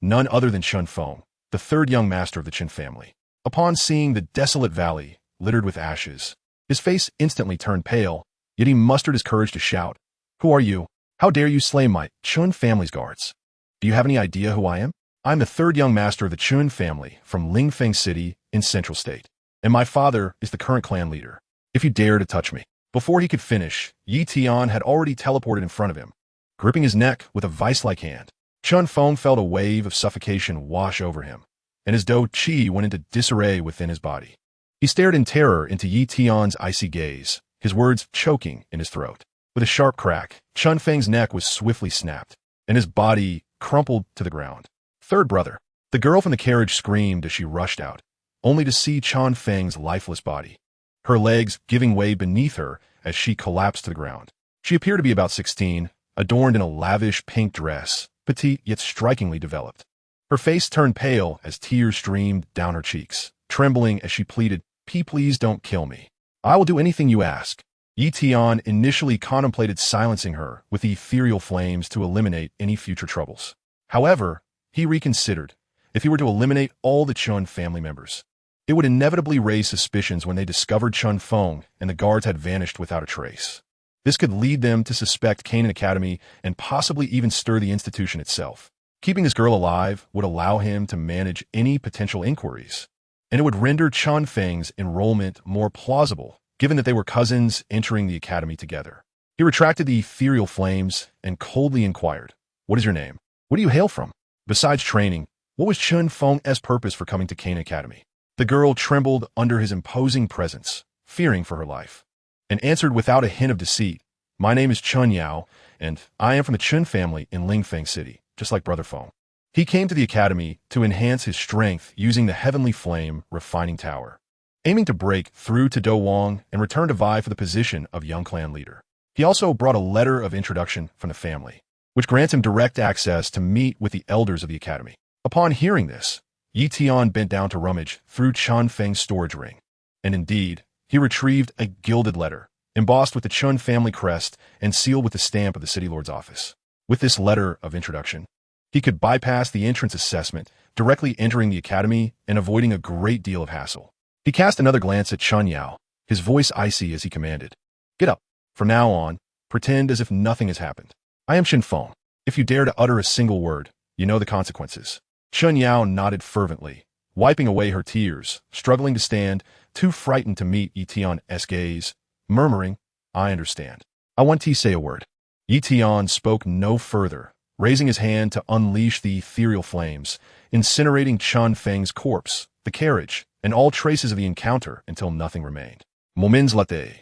none other than Han Feng, the 3rd young master of the Qin family. Upon seeing the desolate valley littered with ashes, his face instantly turned pale, yet he mustered his courage to shout, "Who are you? How dare you slay my Qin family's guards? Do you have any idea who I am? I'm the 3rd young master of the Qin family from Linfeng City in Central State, and my father is the current clan leader. If you dare to touch me." Before he could finish, Yi Tian had already teleported in front of him, gripping his neck with a vice-like hand. Han Feng felt a wave of suffocation wash over him, and his Dou Qi went into disarray within his body. He stared in terror into Yi Tian's icy gaze, his words choking in his throat. With a sharp crack, Han Feng's neck was swiftly snapped, and his body crumpled to the ground. "Third brother." The girl from the carriage screamed as she rushed out, only to see Han Feng's lifeless body, her legs giving way beneath her as she collapsed to the ground. She appeared to be about 16, adorned in a lavish pink dress, petite yet strikingly developed. Her face turned pale as tears streamed down her cheeks, trembling as she pleaded, Please don't kill me. I will do anything you ask." Yi Tian initially contemplated silencing her with the ethereal flames to eliminate any future troubles. However, he reconsidered. If he were to eliminate all the Qin family members, it would inevitably raise suspicions when they discovered Han Feng and the guards had vanished without a trace. This could lead them to suspect Canaan Academy and possibly even stir the institution itself. Keeping this girl alive would allow him to manage any potential inquiries, and it would render Han Feng's enrollment more plausible, given that they were cousins entering the academy together. He retracted the ethereal flames and coldly inquired, "What is your name? Where do you hail from? Besides training, what was Han Feng's purpose for coming to Canaan Academy?" The girl trembled under his imposing presence, fearing for her life, and answered without a hint of deceit, "My name is Chun Yao, and I am from the Qin family in Linfeng City, just like Brother Feng." He came to the academy to enhance his strength using the Heavenly Flame Refining Tower, aiming to break through to Dou Huang and return to vie for the position of young clan leader. He also brought a letter of introduction from the family, which grants him direct access to meet with the elders of the academy. Upon hearing this, Yi Tian bent down to rummage through Han Feng's storage ring, and indeed, he retrieved a gilded letter, embossed with the Qin family crest and sealed with the stamp of the city lord's office. With this letter of introduction, he could bypass the entrance assessment, directly entering the academy and avoiding a great deal of hassle. He cast another glance at Chun Yao, his voice icy as he commanded, "Get up. From now on, pretend as if nothing has happened. I am Xin Feng. If you dare to utter a single word, you know the consequences." Chun Yao nodded fervently, wiping away her tears, struggling to stand, too frightened to meet Yi Tian's gaze, murmuring, "I understand. I want to say a word." Yi Tian spoke no further, raising his hand to unleash the ethereal flames, incinerating Han Feng's corpse, the carriage, and all traces of the encounter until nothing remained. Moments later,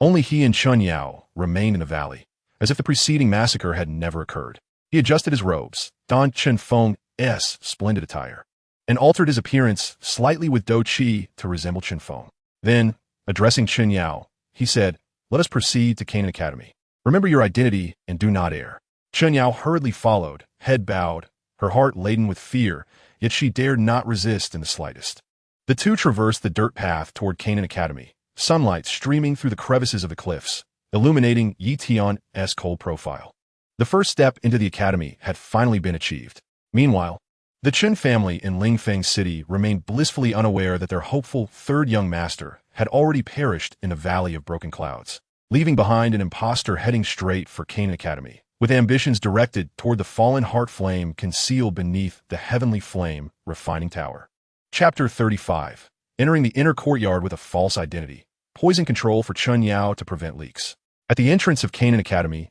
only he and Chun Yao remained in the valley, as if the preceding massacre had never occurred. He adjusted his robes, donned Qin Feng's splendid attire, and altered his appearance slightly with Dou Qi to resemble Qin Feng. Then, addressing Chun Yao, he said, "Let us proceed to Canaan Academy. Remember your identity and do not err." Chun Yao hurriedly followed, head bowed, her heart laden with fear, yet she dared not resist in the slightest. The two traversed the dirt path toward Canaan Academy, sunlight streaming through the crevices of the cliffs, illuminating Yi Tian's cold profile. The first step into the academy had finally been achieved. Meanwhile, the Qin family in Linfeng City remained blissfully unaware that their hopeful 3rd young master had already perished in a valley of broken clouds, leaving behind an impostor heading straight for Canaan Academy, with ambitions directed toward the fallen heart flame concealed beneath the Heavenly Flame Refining Tower. Chapter 35. Entering the inner courtyard with a false identity. Poison control for Chun Yao to prevent leaks. At the entrance of Canaan Academy,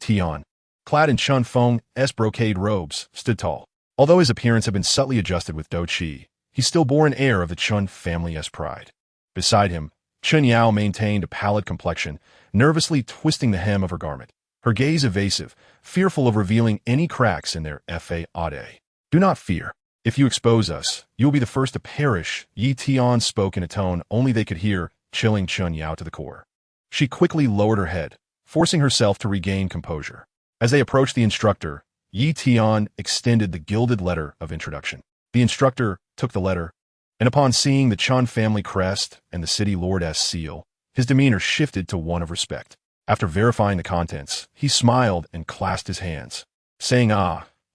Tian, clad in Han Feng's brocade robes, stood tall. Although his appearance had been subtly adjusted with Dou Qi, he still bore an air of the Chun family's pride. Beside him, Chun Yao maintained a pallid complexion, nervously twisting the hem of her garment, her gaze evasive, fearful of revealing any cracks in their fade. Do not fear. If you expose us, you will be the first to perish, Tian spoke in a tone only they could hear, chilling Chun Yao to the core. She quickly lowered her head, forcing herself to regain composure. As they approached the instructor, Tian extended the gilded letter of introduction. The instructor took the letter, and upon seeing the Chun family crest and the city lord's seal, his demeanor shifted to one of respect. After verifying the contents, he smiled and clasped his hands, saying,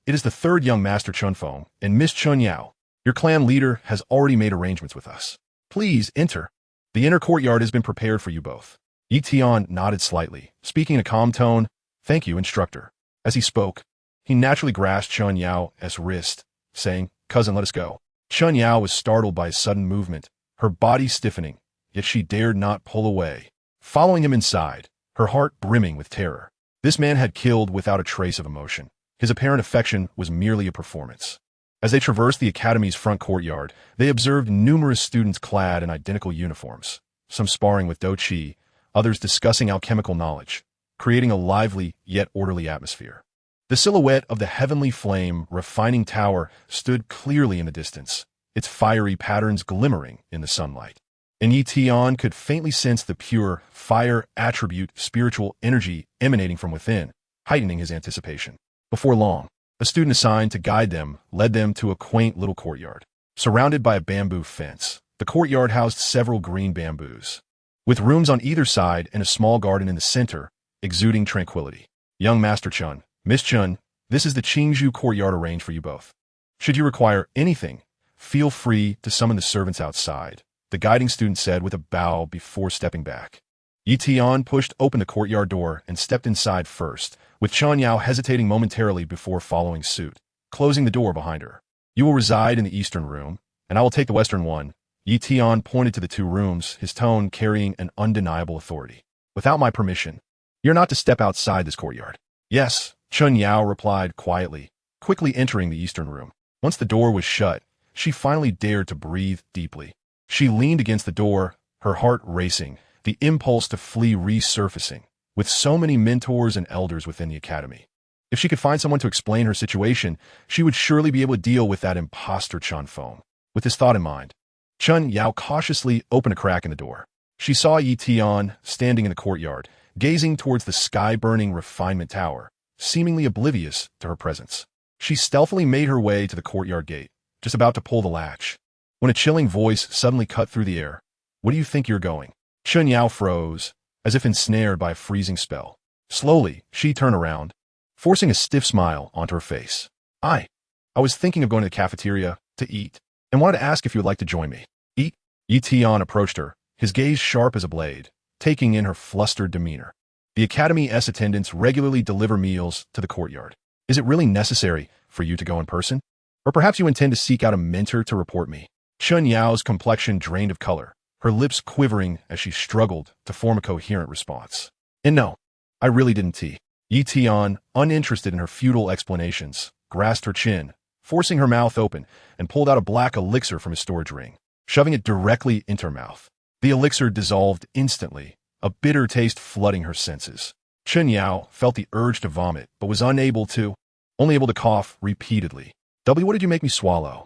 "It is the third young master Chun Feng and Miss Chun Yao. Your clan leader has already made arrangements with us. Please enter. The inner courtyard has been prepared for you both." Tian nodded slightly, speaking in a calm tone. "Thank you, instructor." As he spoke, he naturally grasped Chun Yao's wrist, saying, "Cousin, let us go." Chun Yao was startled by his sudden movement, her body stiffening, yet she dared not pull away. Following him inside, her heart brimming with terror. This man had killed without a trace of emotion. His apparent affection was merely a performance. As they traversed the academy's front courtyard, they observed numerous students clad in identical uniforms, some sparring with Dou Qi, others discussing alchemical knowledge, creating a lively yet orderly atmosphere. The silhouette of the heavenly flame refining tower stood clearly in the distance, its fiery patterns glimmering in the sunlight. And Tian could faintly sense the pure, fire attribute spiritual energy emanating from within, heightening his anticipation. Before long, a student assigned to guide them led them to a quaint little courtyard. Surrounded by a bamboo fence, the courtyard housed several green bamboos, with rooms on either side and a small garden in the center, exuding tranquility. "Young Master Chun, Miss Chun, this is the Qingzhou courtyard arranged for you both. Should you require anything, feel free to summon the servants outside," the guiding student said with a bow before stepping back. Tian pushed open the courtyard door and stepped inside first, with Chun Yao hesitating momentarily before following suit, closing the door behind her. "You will reside in the eastern room, and I will take the western one." Tian pointed to the two rooms, his tone carrying an undeniable authority. "Without my permission, you're not to step outside this courtyard." "Yes," Chun Yao replied quietly, quickly entering the eastern room. Once the door was shut, she finally dared to breathe deeply. She leaned against the door, her heart racing, the impulse to flee resurfacing, with so many mentors and elders within the academy. If she could find someone to explain her situation, she would surely be able to deal with that imposter Chun Feng. With this thought in mind, Chun Yao cautiously opened a crack in the door. She saw Tian standing in the courtyard, gazing towards the sky-burning refinement tower, seemingly oblivious to her presence. She stealthily made her way to the courtyard gate, just about to pull the latch, when a chilling voice suddenly cut through the air. "Where do you think you're going?" Chun Yao froze, as if ensnared by a freezing spell. Slowly, she turned around, forcing a stiff smile onto her face. I was thinking of going to the cafeteria to eat, and wanted to ask if you would like to join me." "Eat?" Tian approached her, his gaze sharp as a blade, taking in her flustered demeanor. "The academy's attendants regularly deliver meals to the courtyard. Is it really necessary for you to go in person? Or perhaps you intend to seek out a mentor to report me?" Chun Yao's complexion drained of color, her lips quivering as she struggled to form a coherent response. "And no, I really didn't tea." Tian, uninterested in her futile explanations, grasped her chin, forcing her mouth open, and pulled out a black elixir from his storage ring, shoving it directly into her mouth. The elixir dissolved instantly, a bitter taste flooding her senses. Chun Yao felt the urge to vomit, but was only able to cough repeatedly. "What did you make me swallow?"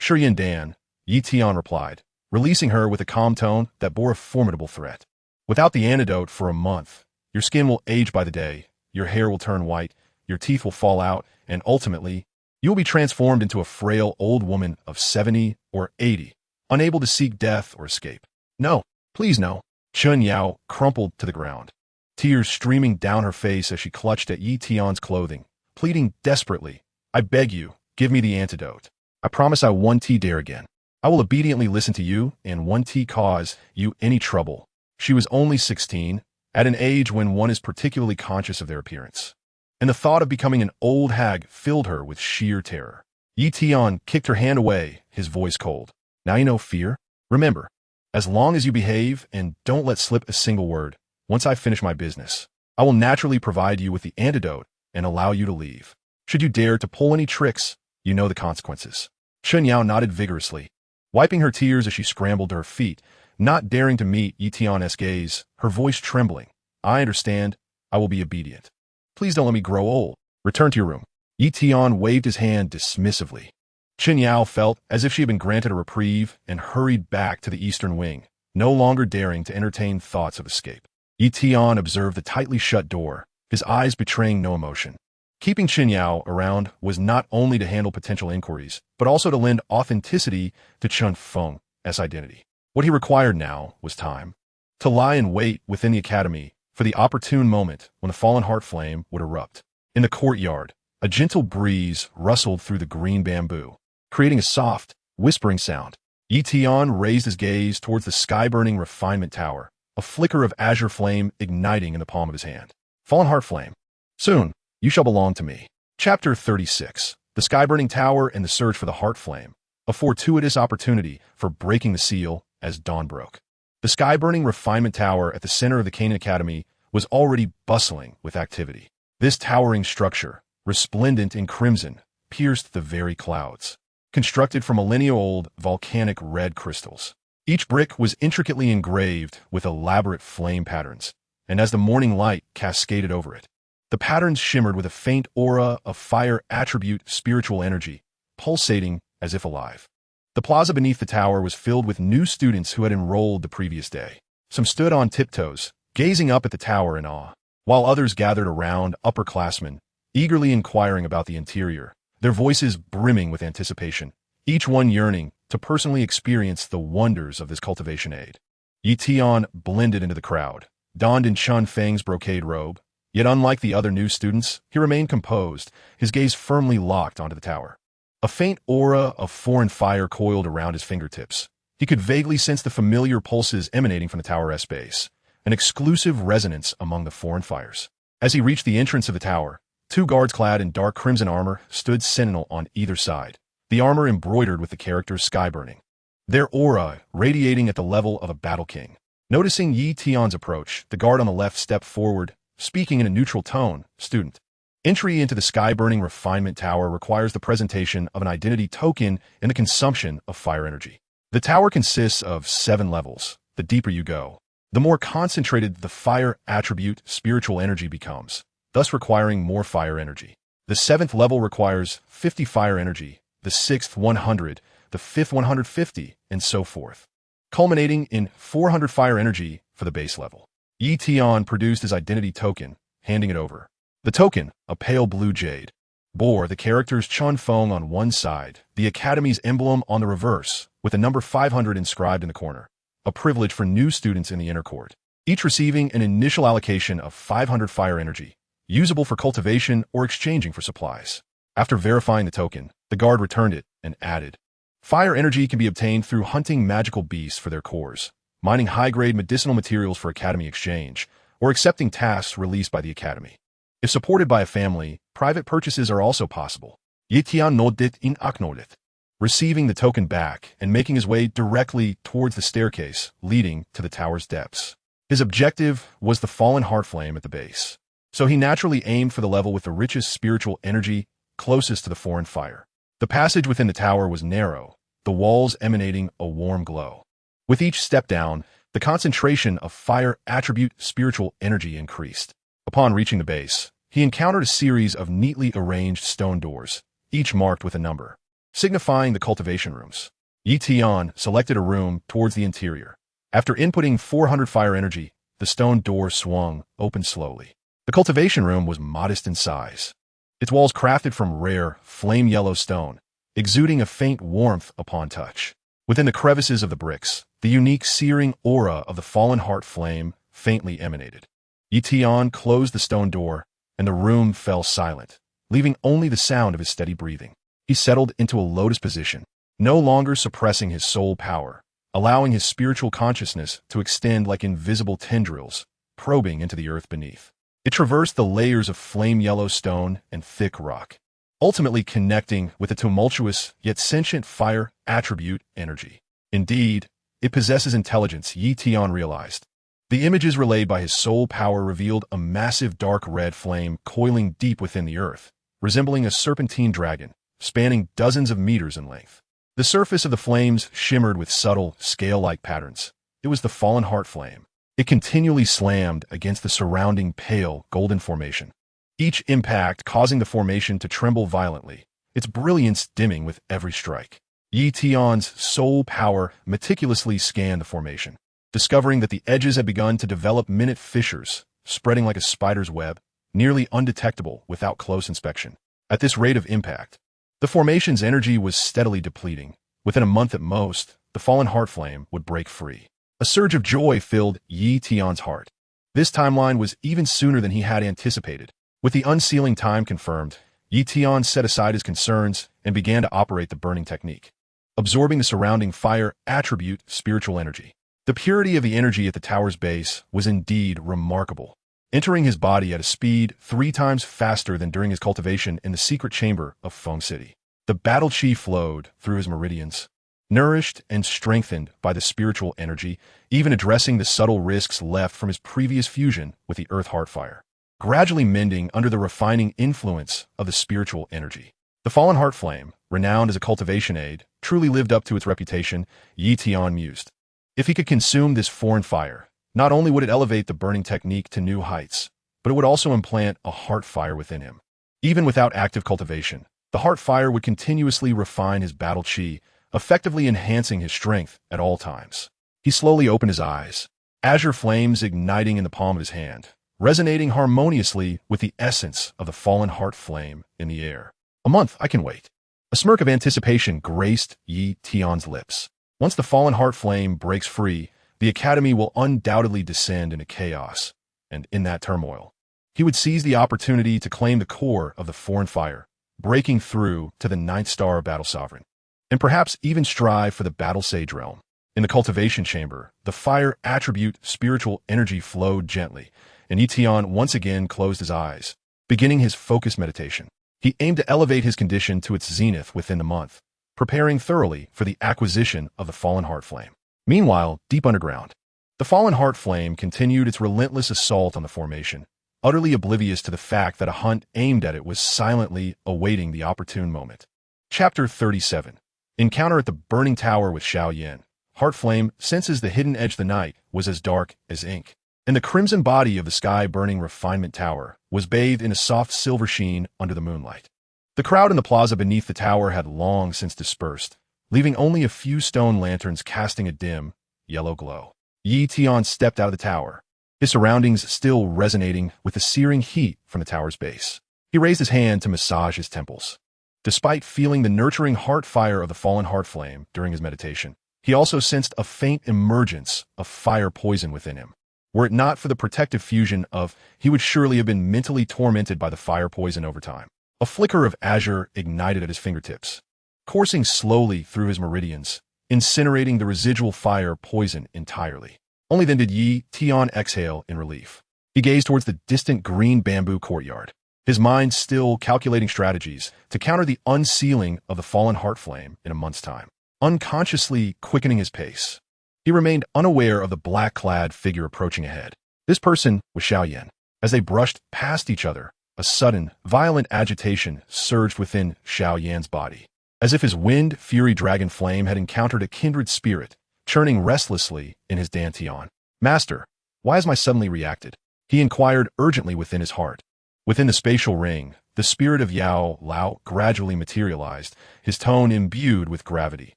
"Sure Yin Dan," Tian replied, releasing her with a calm tone that bore a formidable threat. "Without the antidote for a month, your skin will age by the day, your hair will turn white, your teeth will fall out, and ultimately, you will be transformed into a frail old woman of 70 or 80, unable to seek death or escape." "No, please no." Chun Yao crumpled to the ground, tears streaming down her face as she clutched at Tian's clothing, pleading desperately, "I beg you, give me the antidote. I promise I won't dare again. I will obediently listen to you and won't cause you any trouble." She was only 16, at an age when one is particularly conscious of their appearance, and the thought of becoming an old hag filled her with sheer terror. Tian kicked her hand away, his voice cold. Now you know fear? Remember, as long as you behave and don't let slip a single word, once I finish my business, I will naturally provide you with the antidote and allow you to leave. Should you dare to pull any tricks, you know the consequences. Chen Yao nodded vigorously, wiping her tears as she scrambled to her feet, not daring to meet Yi Tian's gaze, her voice trembling. I understand. I will be obedient. Please don't let me grow old. Return to your room. Yi Tian waved his hand dismissively. Chen Yao felt as if she had been granted a reprieve and hurried back to the eastern wing, no longer daring to entertain thoughts of escape. Yi Tian observed the tightly shut door, his eyes betraying no emotion. Keeping Chen Yao around was not only to handle potential inquiries, but also to lend authenticity to Han Feng's identity. What he required now was time. To lie in wait within the academy for the opportune moment when the fallen heart flame would erupt. In the courtyard, a gentle breeze rustled through the green bamboo, creating a soft, whispering sound. Yi Tian raised his gaze towards the sky-burning refinement tower, a flicker of azure flame igniting in the palm of his hand. Fallen heart flame. Soon, you shall belong to me. Chapter 36. The sky-burning tower and the search for the heart flame. A fortuitous opportunity for breaking the seal as dawn broke. The sky-burning refinement tower at the center of the Canaan Academy was already bustling with activity. This towering structure, resplendent in crimson, pierced the very clouds. Constructed from millennia-old volcanic red crystals. Each brick was intricately engraved with elaborate flame patterns, and as the morning light cascaded over it, the patterns shimmered with a faint aura of fire attribute spiritual energy, pulsating as if alive. The plaza beneath the tower was filled with new students who had enrolled the previous day. Some stood on tiptoes, gazing up at the tower in awe, while others gathered around upperclassmen, eagerly inquiring about the interior, their voices brimming with anticipation, each one yearning to personally experience the wonders of this cultivation aid. Yi Tian blended into the crowd, donned in Han Feng's brocade robe, yet unlike the other new students, he remained composed, his gaze firmly locked onto the tower. A faint aura of foreign fire coiled around his fingertips. He could vaguely sense the familiar pulses emanating from the tower's base, an exclusive resonance among the foreign fires. As he reached the entrance of the tower, two guards clad in dark crimson armor stood sentinel on either side, the armor embroidered with the character sky burning, their aura radiating at the level of a battle king. Noticing Yi Tian's approach, the guard on the left stepped forward, speaking in a neutral tone. Student. Entry into the sky-burning refinement tower requires the presentation of an identity token and the consumption of fire energy. The tower consists of 7 levels. The deeper you go, the more concentrated the fire attribute spiritual energy becomes, thus requiring more fire energy. The 7th level requires 50 fire energy, the 6th 100, the 5th 150, and so forth, culminating in 400 fire energy for the base level. Yi Tian produced his identity token, handing it over. The token, a pale blue jade, bore the characters Han Feng on one side, the Academy's emblem on the reverse, with the number 500 inscribed in the corner, a privilege for new students in the inner court, each receiving an initial allocation of 500 fire energy, usable for cultivation or exchanging for supplies. After verifying the token, the guard returned it and added, fire energy can be obtained through hunting magical beasts for their cores, mining high-grade medicinal materials for Academy exchange, or accepting tasks released by the Academy. If supported by a family, private purchases are also possible. Yi Tian nodded in acknowledgement, receiving the token back and making his way directly towards the staircase leading to the tower's depths. His objective was the fallen heart flame at the base, so he naturally aimed for the level with the richest spiritual energy closest to the foreign fire. The passage within the tower was narrow, the walls emanating a warm glow. With each step down, the concentration of fire attribute spiritual energy increased. Upon reaching the base, he encountered a series of neatly arranged stone doors, each marked with a number, signifying the cultivation rooms. Yi Tian selected a room towards the interior. After inputting 400 fire energy, the stone door swung open slowly. The cultivation room was modest in size, its walls crafted from rare, flame-yellow stone, exuding a faint warmth upon touch. Within the crevices of the bricks, the unique searing aura of the fallen heart flame faintly emanated. Yi Tian closed the stone door, and the room fell silent, leaving only the sound of his steady breathing. He settled into a lotus position, no longer suppressing his soul power, allowing his spiritual consciousness to extend like invisible tendrils, probing into the earth beneath. It traversed the layers of flame-yellow stone and thick rock, ultimately connecting with a tumultuous yet sentient fire attribute energy. Indeed, it possesses intelligence, Yi Tian realized. The images relayed by his soul power revealed a massive dark red flame coiling deep within the earth, resembling a serpentine dragon, spanning dozens of meters in length. The surface of the flames shimmered with subtle, scale-like patterns. It was the fallen heart flame. It continually slammed against the surrounding pale, golden formation, each impact causing the formation to tremble violently, its brilliance dimming with every strike. Yi Tian's soul power meticulously scanned the formation, discovering that the edges had begun to develop minute fissures, spreading like a spider's web, nearly undetectable without close inspection. At this rate of impact, the formation's energy was steadily depleting. Within a month at most, the fallen heart flame would break free. A surge of joy filled Yi Tian's heart. This timeline was even sooner than he had anticipated. With the unsealing time confirmed, Yi Tian set aside his concerns and began to operate the burning technique, absorbing the surrounding fire attribute spiritual energy. The purity of the energy at the tower's base was indeed remarkable, entering his body at a speed 3 times faster than during his cultivation in the secret chamber of Feng City. The battle chi flowed through his meridians, nourished and strengthened by the spiritual energy, even addressing the subtle risks left from his previous fusion with the earth heart fire, gradually mending under the refining influence of the spiritual energy. The fallen heart flame, renowned as a cultivation aid, truly lived up to its reputation, Yi Tian mused. If he could consume this foreign fire, not only would it elevate the burning technique to new heights, but it would also implant a heart fire within him. Even without active cultivation, the heart fire would continuously refine his battle chi, effectively enhancing his strength at all times. He slowly opened his eyes, azure flames igniting in the palm of his hand, resonating harmoniously with the essence of the fallen heart flame in the air. A month, I can wait. A smirk of anticipation graced Yi Tian's lips. Once the fallen heart flame breaks free, the academy will undoubtedly descend into chaos, and in that turmoil, he would seize the opportunity to claim the core of the foreign fire, breaking through to the 9th star of Battle Sovereign, and perhaps even strive for the Battle Sage realm. In the cultivation chamber, the fire attribute spiritual energy flowed gently, and Yi Tian once again closed his eyes, beginning his focused meditation. He aimed to elevate his condition to its zenith within the month, preparing thoroughly for the acquisition of the fallen heart flame. Meanwhile, deep underground, the fallen heart flame continued its relentless assault on the formation, utterly oblivious to the fact that a hunt aimed at it was silently awaiting the opportune moment. Chapter 37. Encounter at the Burning Tower with Xiao Yan. Heart flame senses the hidden edge of the night was as dark as ink, and the crimson body of the sky-burning refinement tower was bathed in a soft silver sheen under the moonlight. The crowd in the plaza beneath the tower had long since dispersed, leaving only a few stone lanterns casting a dim, yellow glow. Yi Tian stepped out of the tower, his surroundings still resonating with the searing heat from the tower's base. He raised his hand to massage his temples. Despite feeling the nurturing heart fire of the fallen heart flame during his meditation, he also sensed a faint emergence of fire poison within him. Were it not for the protective fusion of, he would surely have been mentally tormented by the fire poison over time. A flicker of azure ignited at his fingertips, coursing slowly through his meridians, incinerating the residual fire poison entirely. Only then did Yi Tian exhale in relief. He gazed towards the distant green bamboo courtyard, his mind still calculating strategies to counter the unsealing of the fallen heart flame in a month's time. Unconsciously quickening his pace, he remained unaware of the black-clad figure approaching ahead. This person was Xiao Yan. As they brushed past each other, a sudden, violent agitation surged within Xiao Yan's body, as if his wind fury dragon flame had encountered a kindred spirit, churning restlessly in his dantian. Master, why has my suddenly reacted? He inquired urgently within his heart. Within the spatial ring, the spirit of Yao Lao gradually materialized, his tone imbued with gravity,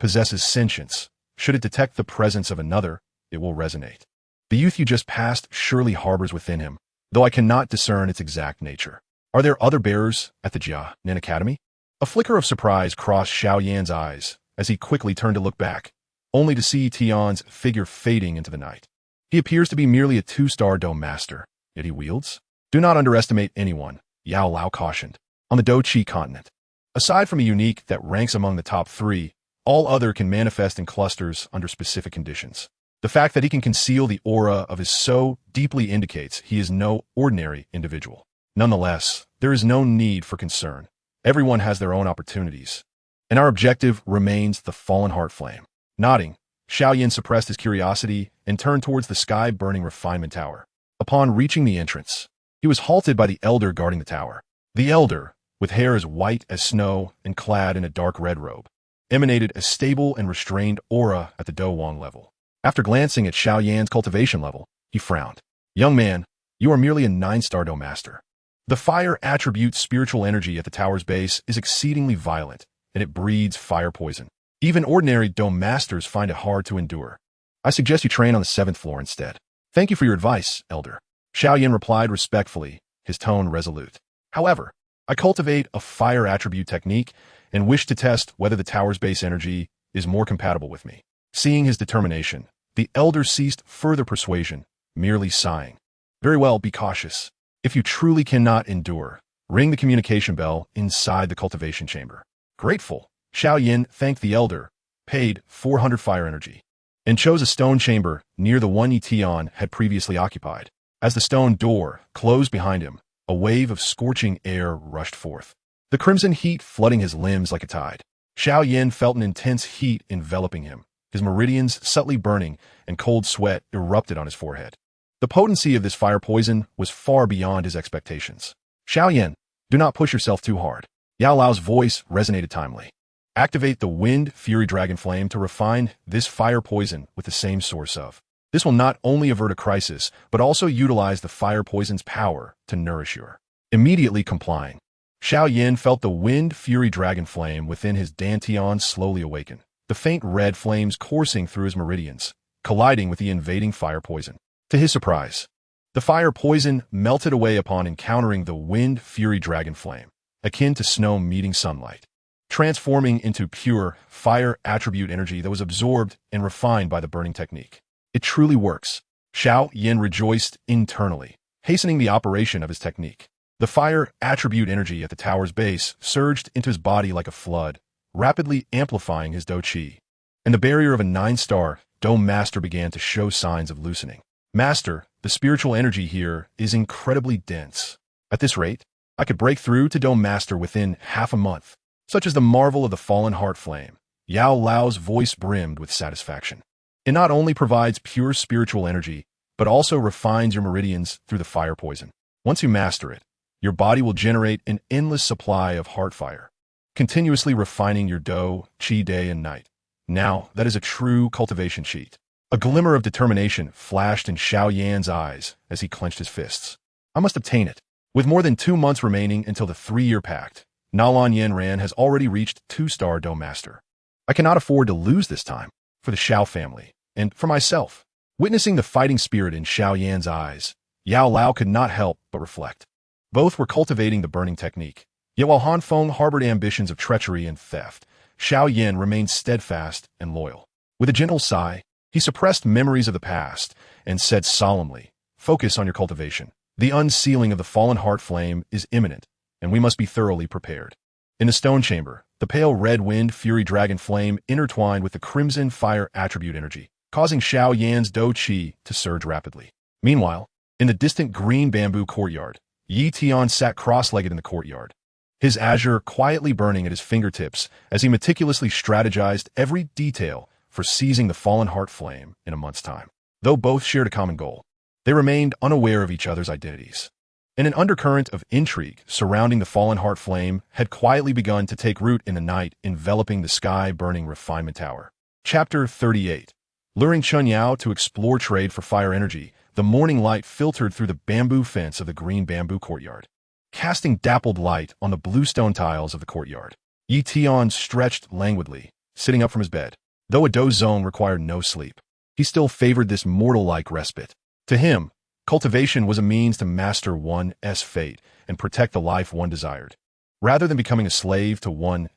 possesses sentience. Should it detect the presence of another, it will resonate. The youth you just passed surely harbors within him, though I cannot discern its exact nature. Are there other bearers at the Jia Nin Academy? A flicker of surprise crossed Xiao Yan's eyes as he quickly turned to look back, only to see Tian's figure fading into the night. He appears to be merely a 2-star Dou master, yet he wields. Do not underestimate anyone, Yao Lao cautioned. On the Dou Qi Continent, aside from a unique that ranks among the top 3, all other can manifest in clusters under specific conditions. The fact that he can conceal the aura of his so deeply indicates he is no ordinary individual. Nonetheless, there is no need for concern. Everyone has their own opportunities, and our objective remains the fallen heart flame. Nodding, Xiao Yan suppressed his curiosity and turned towards the sky-burning refinement tower. Upon reaching the entrance, he was halted by the elder guarding the tower. The elder, with hair as white as snow and clad in a dark red robe, emanated a stable and restrained aura at the Dou Huang level. After glancing at Xiao Yan's cultivation level, he frowned. "Young man, you are merely a 9-star Dou Master. The fire attribute spiritual energy at the tower's base is exceedingly violent, and it breeds fire poison. Even ordinary Dou Masters find it hard to endure. I suggest you train on the 7th floor instead." "Thank you for your advice, Elder," Xiao Yan replied respectfully, his tone resolute. "However, I cultivate a fire attribute technique and wish to test whether the tower's base energy is more compatible with me." Seeing his determination, the elder ceased further persuasion, merely sighing. "Very well, be cautious. If you truly cannot endure, ring the communication bell inside the cultivation chamber." Grateful, Xiao Yan thanked the elder, paid 400 fire energy, and chose a stone chamber near the one Tian had previously occupied. As the stone door closed behind him, a wave of scorching air rushed forth, the crimson heat flooding his limbs like a tide. Xiao Yan felt an intense heat enveloping him, his meridians subtly burning, and cold sweat erupted on his forehead. The potency of this fire poison was far beyond his expectations. "Xiao Yan, do not push yourself too hard." Yao Lao's voice resonated timely. "Activate the Wind Fury Dragon Flame to refine this fire poison with the same source of. This will not only avert a crisis, but also utilize the fire poison's power to nourish your." Immediately complying, Xiao Yan felt the Wind Fury Dragon Flame within his dantian slowly awaken, the faint red flames coursing through his meridians, colliding with the invading fire poison. To his surprise, the fire poison melted away upon encountering the Wind Fury Dragon Flame, akin to snow meeting sunlight, transforming into pure fire attribute energy that was absorbed and refined by the burning technique. "It truly works." Xiao Yan rejoiced internally, hastening the operation of his technique. The fire attribute energy at the tower's base surged into his body like a flood, rapidly amplifying his Dou Qi, and the barrier of a 9-star Dou Master began to show signs of loosening. "Master, the spiritual energy here is incredibly dense. At this rate, I could break through to Dou Master within half a month." Such is the marvel of the fallen heart flame. Yao Lao's voice brimmed with satisfaction. "It not only provides pure spiritual energy, but also refines your meridians through the fire poison. Once you master it, your body will generate an endless supply of heart fire, continuously refining your Dou Qi day and night. Now, that is a true cultivation sheet." A glimmer of determination flashed in Xiao Yan's eyes as he clenched his fists. "I must obtain it." With more than 2 months remaining until the 3-year pact, Nalan Yanran has already reached 2-star Dou Master. "I cannot afford to lose this time, for the Xiao family, and for myself." Witnessing the fighting spirit in Xiao Yan's eyes, Yao Lao could not help but reflect. Both were cultivating the burning technique. Yet while Han Feng harbored ambitions of treachery and theft, Xiao Yan remained steadfast and loyal. With a gentle sigh, he suppressed memories of the past and said solemnly, "Focus on your cultivation. The unsealing of the fallen heart flame is imminent, and we must be thoroughly prepared." In the stone chamber, the pale red wind fury dragon flame intertwined with the crimson fire attribute energy, causing Xiao Yan's Dou Qi to surge rapidly. Meanwhile, in the distant green bamboo courtyard, Yi Tian sat cross-legged in the courtyard, his azure quietly burning at his fingertips as he meticulously strategized every detail for seizing the fallen heart flame in a month's time. Though both shared a common goal, they remained unaware of each other's identities. And an undercurrent of intrigue surrounding the fallen heart flame had quietly begun to take root in the night enveloping the sky-burning refinement tower. Chapter 38. Luring Chun Yao to explore trade for fire energy, the morning light filtered through the bamboo fence of the green bamboo courtyard, casting dappled light on the blue stone tiles of the courtyard. Yi Tian stretched languidly, sitting up from his bed. Though a Dou zone required no sleep, he still favored this mortal-like respite. To him, cultivation was a means to master one's fate and protect the life one desired, rather than becoming a slave to one's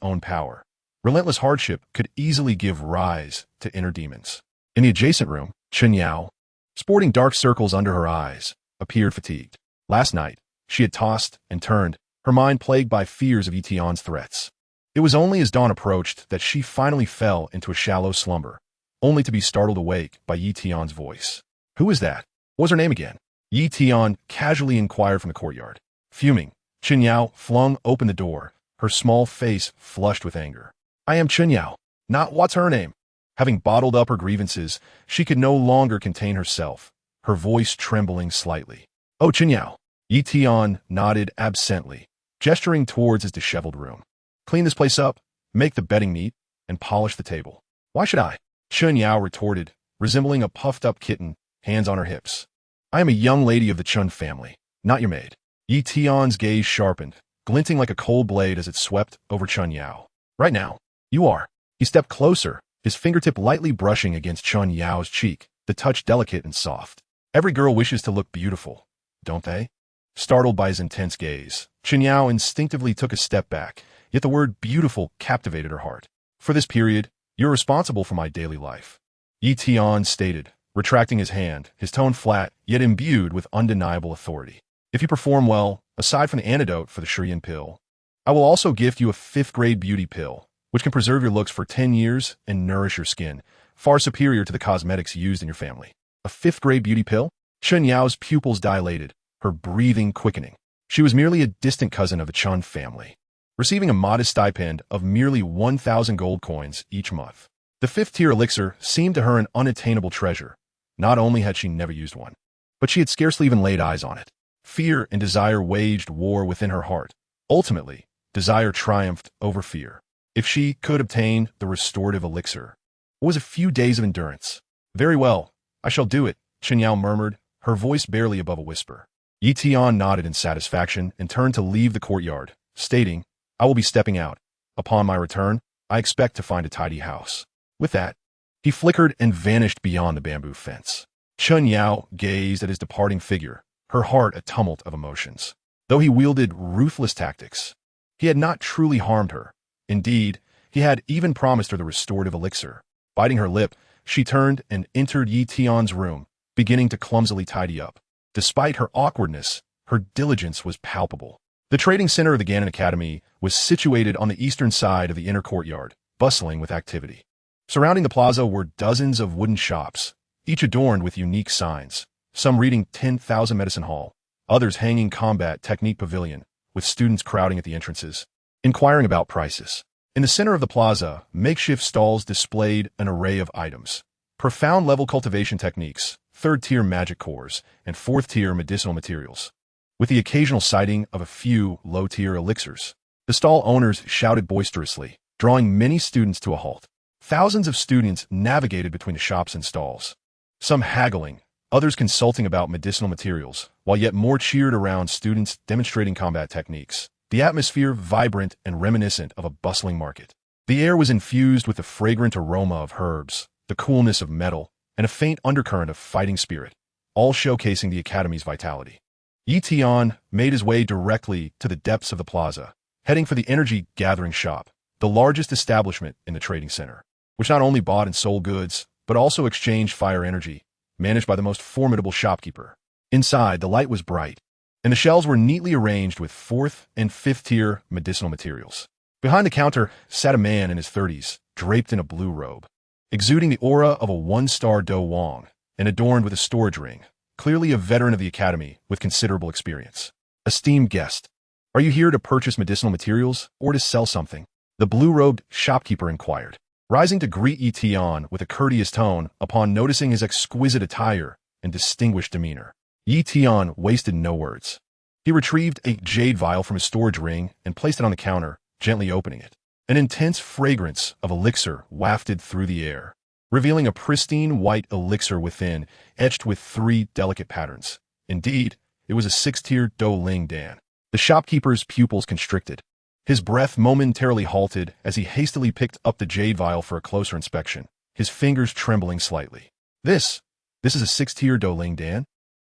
own power. Relentless hardship could easily give rise to inner demons. In the adjacent room, Chun Yao, sporting dark circles under her eyes, appeared fatigued. Last night, she had tossed and turned, her mind plagued by fears of Yi Tian's threats. It was only as dawn approached that she finally fell into a shallow slumber, only to be startled awake by Yi Tian's voice. "Who is that? What was her name again?" Yi Tian casually inquired from the courtyard. Fuming, Chun Yao flung open the door, her small face flushed with anger. "I am Chun Yao, not what's her name." Having bottled up her grievances, she could no longer contain herself, her voice trembling slightly. "Oh, Qinyao." Yi Tian nodded absently, gesturing towards his disheveled room. "Clean this place up, make the bedding neat, and polish the table." "Why should I?" Chun Yao retorted, resembling a puffed-up kitten, hands on her hips. "I am a young lady of the Chun family, not your maid." Yi Tian's gaze sharpened, glinting like a cold blade as it swept over Chun Yao. "Right now, you are." He stepped closer, his fingertip lightly brushing against Chun Yao's cheek, the touch delicate and soft. "Every girl wishes to look beautiful, don't they?" Startled by his intense gaze, Chun Yao instinctively took a step back, yet the word beautiful captivated her heart. "For this period, you're responsible for my daily life," Yi Tian stated, retracting his hand, his tone flat, yet imbued with undeniable authority. "If you perform well, aside from the antidote for the Shurian pill, I will also gift you a 5th-grade beauty pill, which can preserve your looks for 10 years and nourish your skin, far superior to the cosmetics used in your family." "A 5th-grade beauty pill?" Chun Yao's pupils dilated, her breathing quickening. She was merely a distant cousin of the Chun family, receiving a modest stipend of merely 1,000 gold coins each month. The 5th-tier elixir seemed to her an unattainable treasure. Not only had she never used one, but she had scarcely even laid eyes on it. Fear and desire waged war within her heart. Ultimately, desire triumphed over fear. If she could obtain the restorative elixir, it was a few days of endurance. "Very well, I shall do it," Chun Yao murmured, her voice barely above a whisper. Yi Tian nodded in satisfaction and turned to leave the courtyard, stating, "I will be stepping out. Upon my return, I expect to find a tidy house." With that, he flickered and vanished beyond the bamboo fence. Chun Yao gazed at his departing figure, her heart a tumult of emotions. Though he wielded ruthless tactics, he had not truly harmed her. Indeed, he had even promised her the restorative elixir. Biting her lip, she turned and entered Yi Tian's room, beginning to clumsily tidy up. Despite her awkwardness, her diligence was palpable. The trading center of the Ganon Academy was situated on the eastern side of the inner courtyard, bustling with activity. Surrounding the plaza were dozens of wooden shops, each adorned with unique signs, some reading 10,000 Medicine Hall, others hanging Combat Technique Pavilion, with students crowding at the entrances, inquiring about prices. In the center of the plaza, makeshift stalls displayed an array of items. Profound-level cultivation techniques, 3rd-tier magic cores, and 4th-tier medicinal materials, with the occasional sighting of a few low-tier elixirs. The stall owners shouted boisterously, drawing many students to a halt. Thousands of students navigated between the shops and stalls, some haggling, others consulting about medicinal materials, while yet more cheered around students demonstrating combat techniques. The atmosphere vibrant and reminiscent of a bustling market. The air was infused with the fragrant aroma of herbs, the coolness of metal, and a faint undercurrent of fighting spirit, all showcasing the Academy's vitality. Yi Tian made his way directly to the depths of the plaza, heading for the energy gathering shop, the largest establishment in the trading center, which not only bought and sold goods, but also exchanged fire energy, managed by the most formidable shopkeeper. Inside, the light was bright, and the shelves were neatly arranged with 4th and 5th-tier medicinal materials. Behind the counter sat a man in his 30s, draped in a blue robe, exuding the aura of a 1-star Dou Huang, and adorned with a storage ring, clearly a veteran of the Academy with considerable experience. "Esteemed guest, are you here to purchase medicinal materials or to sell something?" the blue-robed shopkeeper inquired, rising to greet Yi Tian with a courteous tone upon noticing his exquisite attire and distinguished demeanor. Yi Tian wasted no words. He retrieved a jade vial from his storage ring and placed it on the counter, gently opening it. An intense fragrance of elixir wafted through the air, revealing a pristine white elixir within, etched with 3 delicate patterns. Indeed, it was a 6th-tier Dou Ling Dan. The shopkeeper's pupils constricted. His breath momentarily halted as he hastily picked up the jade vial for a closer inspection, his fingers trembling slightly. This is a 6th-tier Dou Ling Dan?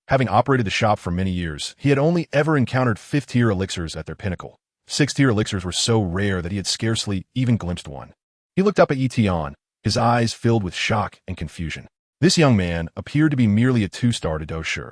Having operated the shop for many years, he had only ever encountered 5th-tier elixirs at their pinnacle. 6th-tier elixirs were so rare that he had scarcely even glimpsed one. He looked up at Yi Tian, his eyes filled with shock and confusion. This young man appeared to be merely a 2-star to Dou Shi.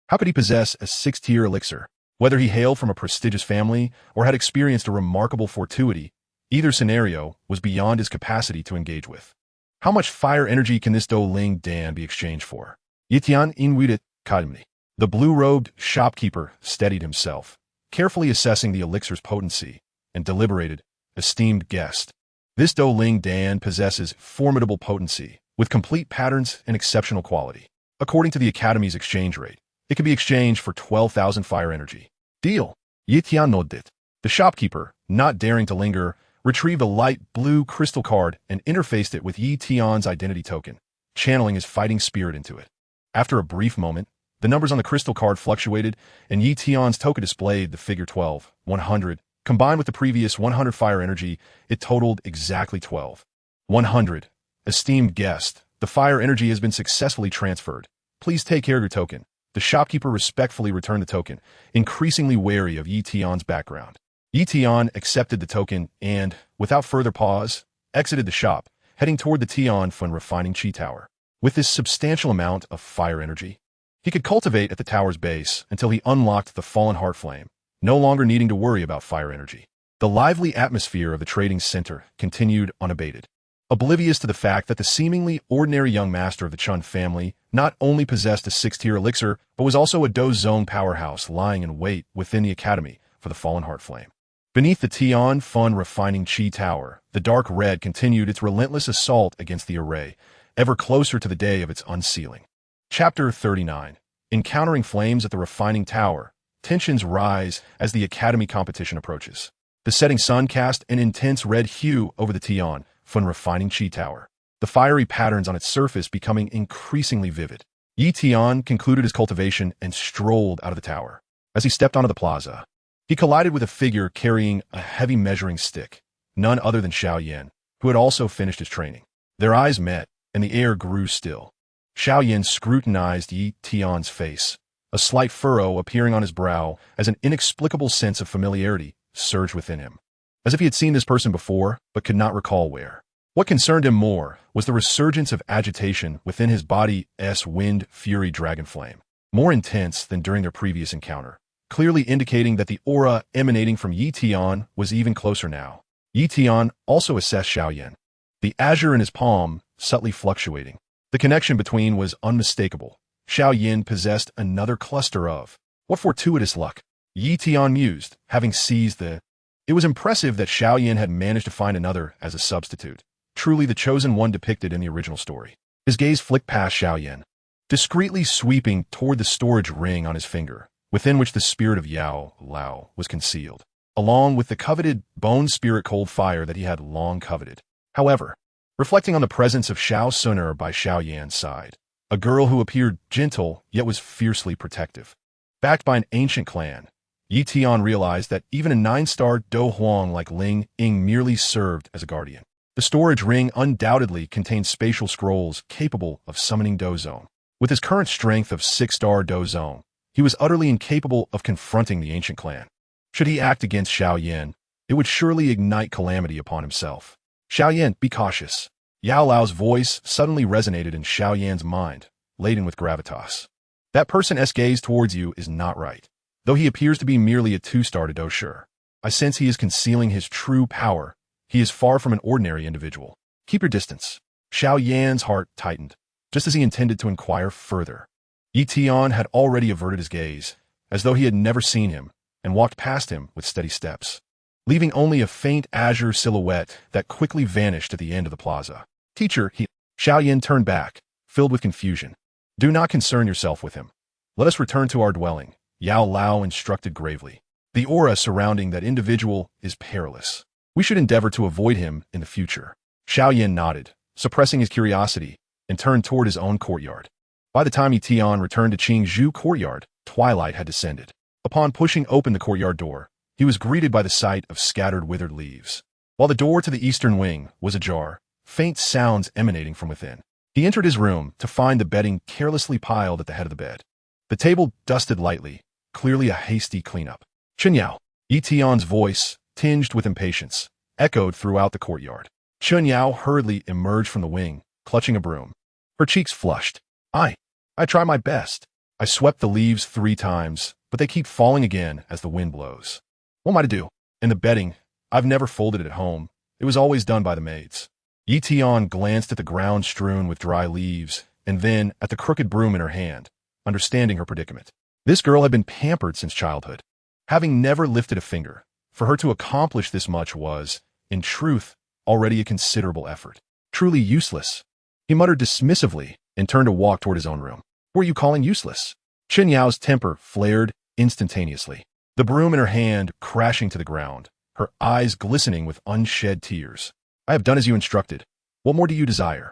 How could he possess a 6th-tier elixir? Whether he hailed from a prestigious family or had experienced a remarkable fortuity, either scenario was beyond his capacity to engage with. How much fire energy can this Dou Ling Dan be exchanged for? Yi Tian inhabited calmly. The blue-robed shopkeeper steadied himself, carefully assessing the elixir's potency, and deliberated, "Esteemed guest, This Dou Ling Dan possesses formidable potency, with complete patterns and exceptional quality. According to the Academy's exchange rate, it can be exchanged for 12,000 fire energy. Deal. Yi Tian nodded. The shopkeeper, not daring to linger, retrieved a light blue crystal card and interfaced it with Yi Tian's identity token, channeling his fighting spirit into it. After a brief moment, the numbers on the crystal card fluctuated, and Yi Tian's token displayed the figure 12, 100. Combined with the previous 100 fire energy, it totaled exactly 12. 100. Esteemed guest, the fire energy has been successfully transferred. Please take care of your token. The shopkeeper respectfully returned the token, increasingly wary of Yi Tian's background. Yi Tian accepted the token and, without further pause, exited the shop, heading toward the Tian Feng refining Qi Tower. With this substantial amount of fire energy, he could cultivate at the tower's base until he unlocked the fallen heart flame, no longer needing to worry about fire energy. The lively atmosphere of the trading center continued unabated, oblivious to the fact that the seemingly ordinary young master of the Chun family not only possessed a 6-tier elixir, but was also a Dou Zone powerhouse lying in wait within the academy for the fallen heart flame. Beneath the Tian Feng refining Qi Tower, the dark red continued its relentless assault against the array, ever closer to the day of its unsealing. Chapter 39. Encountering flames at the refining tower, tensions rise as the academy competition approaches. The setting sun cast an intense red hue over the Tian Feng refining Qi Tower, the fiery patterns on its surface becoming increasingly vivid. Yi Tian concluded his cultivation and strolled out of the tower. As he stepped onto the plaza, he collided with a figure carrying a heavy measuring stick, none other than Xiao Yan, who had also finished his training. Their eyes met, and the air grew still. Xiao Yan scrutinized Yi Tian's face, a slight furrow appearing on his brow as an inexplicable sense of familiarity surged within him, as if he had seen this person before but could not recall where. What concerned him more was the resurgence of agitation within his body's wind fury dragon flame, more intense than during their previous encounter, clearly indicating that the aura emanating from Yi Tian was even closer now. Yi Tian also assessed Xiao Yan, the azure in his palm subtly fluctuating. The connection between was unmistakable. Xiao Yan possessed another cluster of, what fortuitous luck? Yi Tian mused, having seized the... It was impressive that Xiao Yan had managed to find another as a substitute, truly the chosen one depicted in the original story. His gaze flicked past Xiao Yan, discreetly sweeping toward the storage ring on his finger, within which the spirit of Yao Lao was concealed, along with the coveted bone spirit cold fire that he had long coveted. However, reflecting on the presence of Xiao Suner by Xiao Yan's side, a girl who appeared gentle yet was fiercely protective. Backed by an ancient clan, Yi Tian realized that even a 9-star Dou Huang like Ling Ying merely served as a guardian. The storage ring undoubtedly contained spatial scrolls capable of summoning Dou Zone. With his current strength of 6-star Dou Zone, he was utterly incapable of confronting the ancient clan. Should he act against Xiao Yan, it would surely ignite calamity upon himself. Xiao Yan, be cautious. Yao Lao's voice suddenly resonated in Xiao Yan's mind, laden with gravitas. That person's gaze towards you is not right. Though he appears to be merely a 2-star to Dou Shi, I sense he is concealing his true power. He is far from an ordinary individual. Keep your distance. Xiao Yan's heart tightened, just as he intended to inquire further. Yi Tian had already averted his gaze, as though he had never seen him, and walked past him with steady steps, leaving only a faint azure silhouette that quickly vanished at the end of the plaza. Teacher, Xiao Yan turned back, filled with confusion. Do not concern yourself with him. Let us return to our dwelling, Yao Lao instructed gravely. The aura surrounding that individual is perilous. We should endeavor to avoid him in the future. Xiao Yan nodded, suppressing his curiosity, and turned toward his own courtyard. By the time Yi Tian returned to Qingzhou courtyard, twilight had descended. Upon pushing open the courtyard door, he was greeted by the sight of scattered withered leaves. While the door to the eastern wing was ajar, faint sounds emanating from within. He entered his room to find the bedding carelessly piled at the head of the bed. The table dusted lightly, clearly a hasty cleanup. Chunyao, Yi Tian's voice, tinged with impatience, echoed throughout the courtyard. Chunyao hurriedly emerged from the wing, clutching a broom. Her cheeks flushed. I try my best. I swept the leaves 3 times, but they keep falling again as the wind blows. What am I to do? And the bedding, I've never folded it at home. It was always done by the maids. Yi Tian glanced at the ground strewn with dry leaves, and then at the crooked broom in her hand, understanding her predicament. This girl had been pampered since childhood. Having never lifted a finger, for her to accomplish this much was, in truth, already a considerable effort. Truly useless. He muttered dismissively and turned to walk toward his own room. What are you calling useless? Chen Yao's temper flared instantaneously, the broom in her hand crashing to the ground, her eyes glistening with unshed tears. I have done as you instructed. What more do you desire?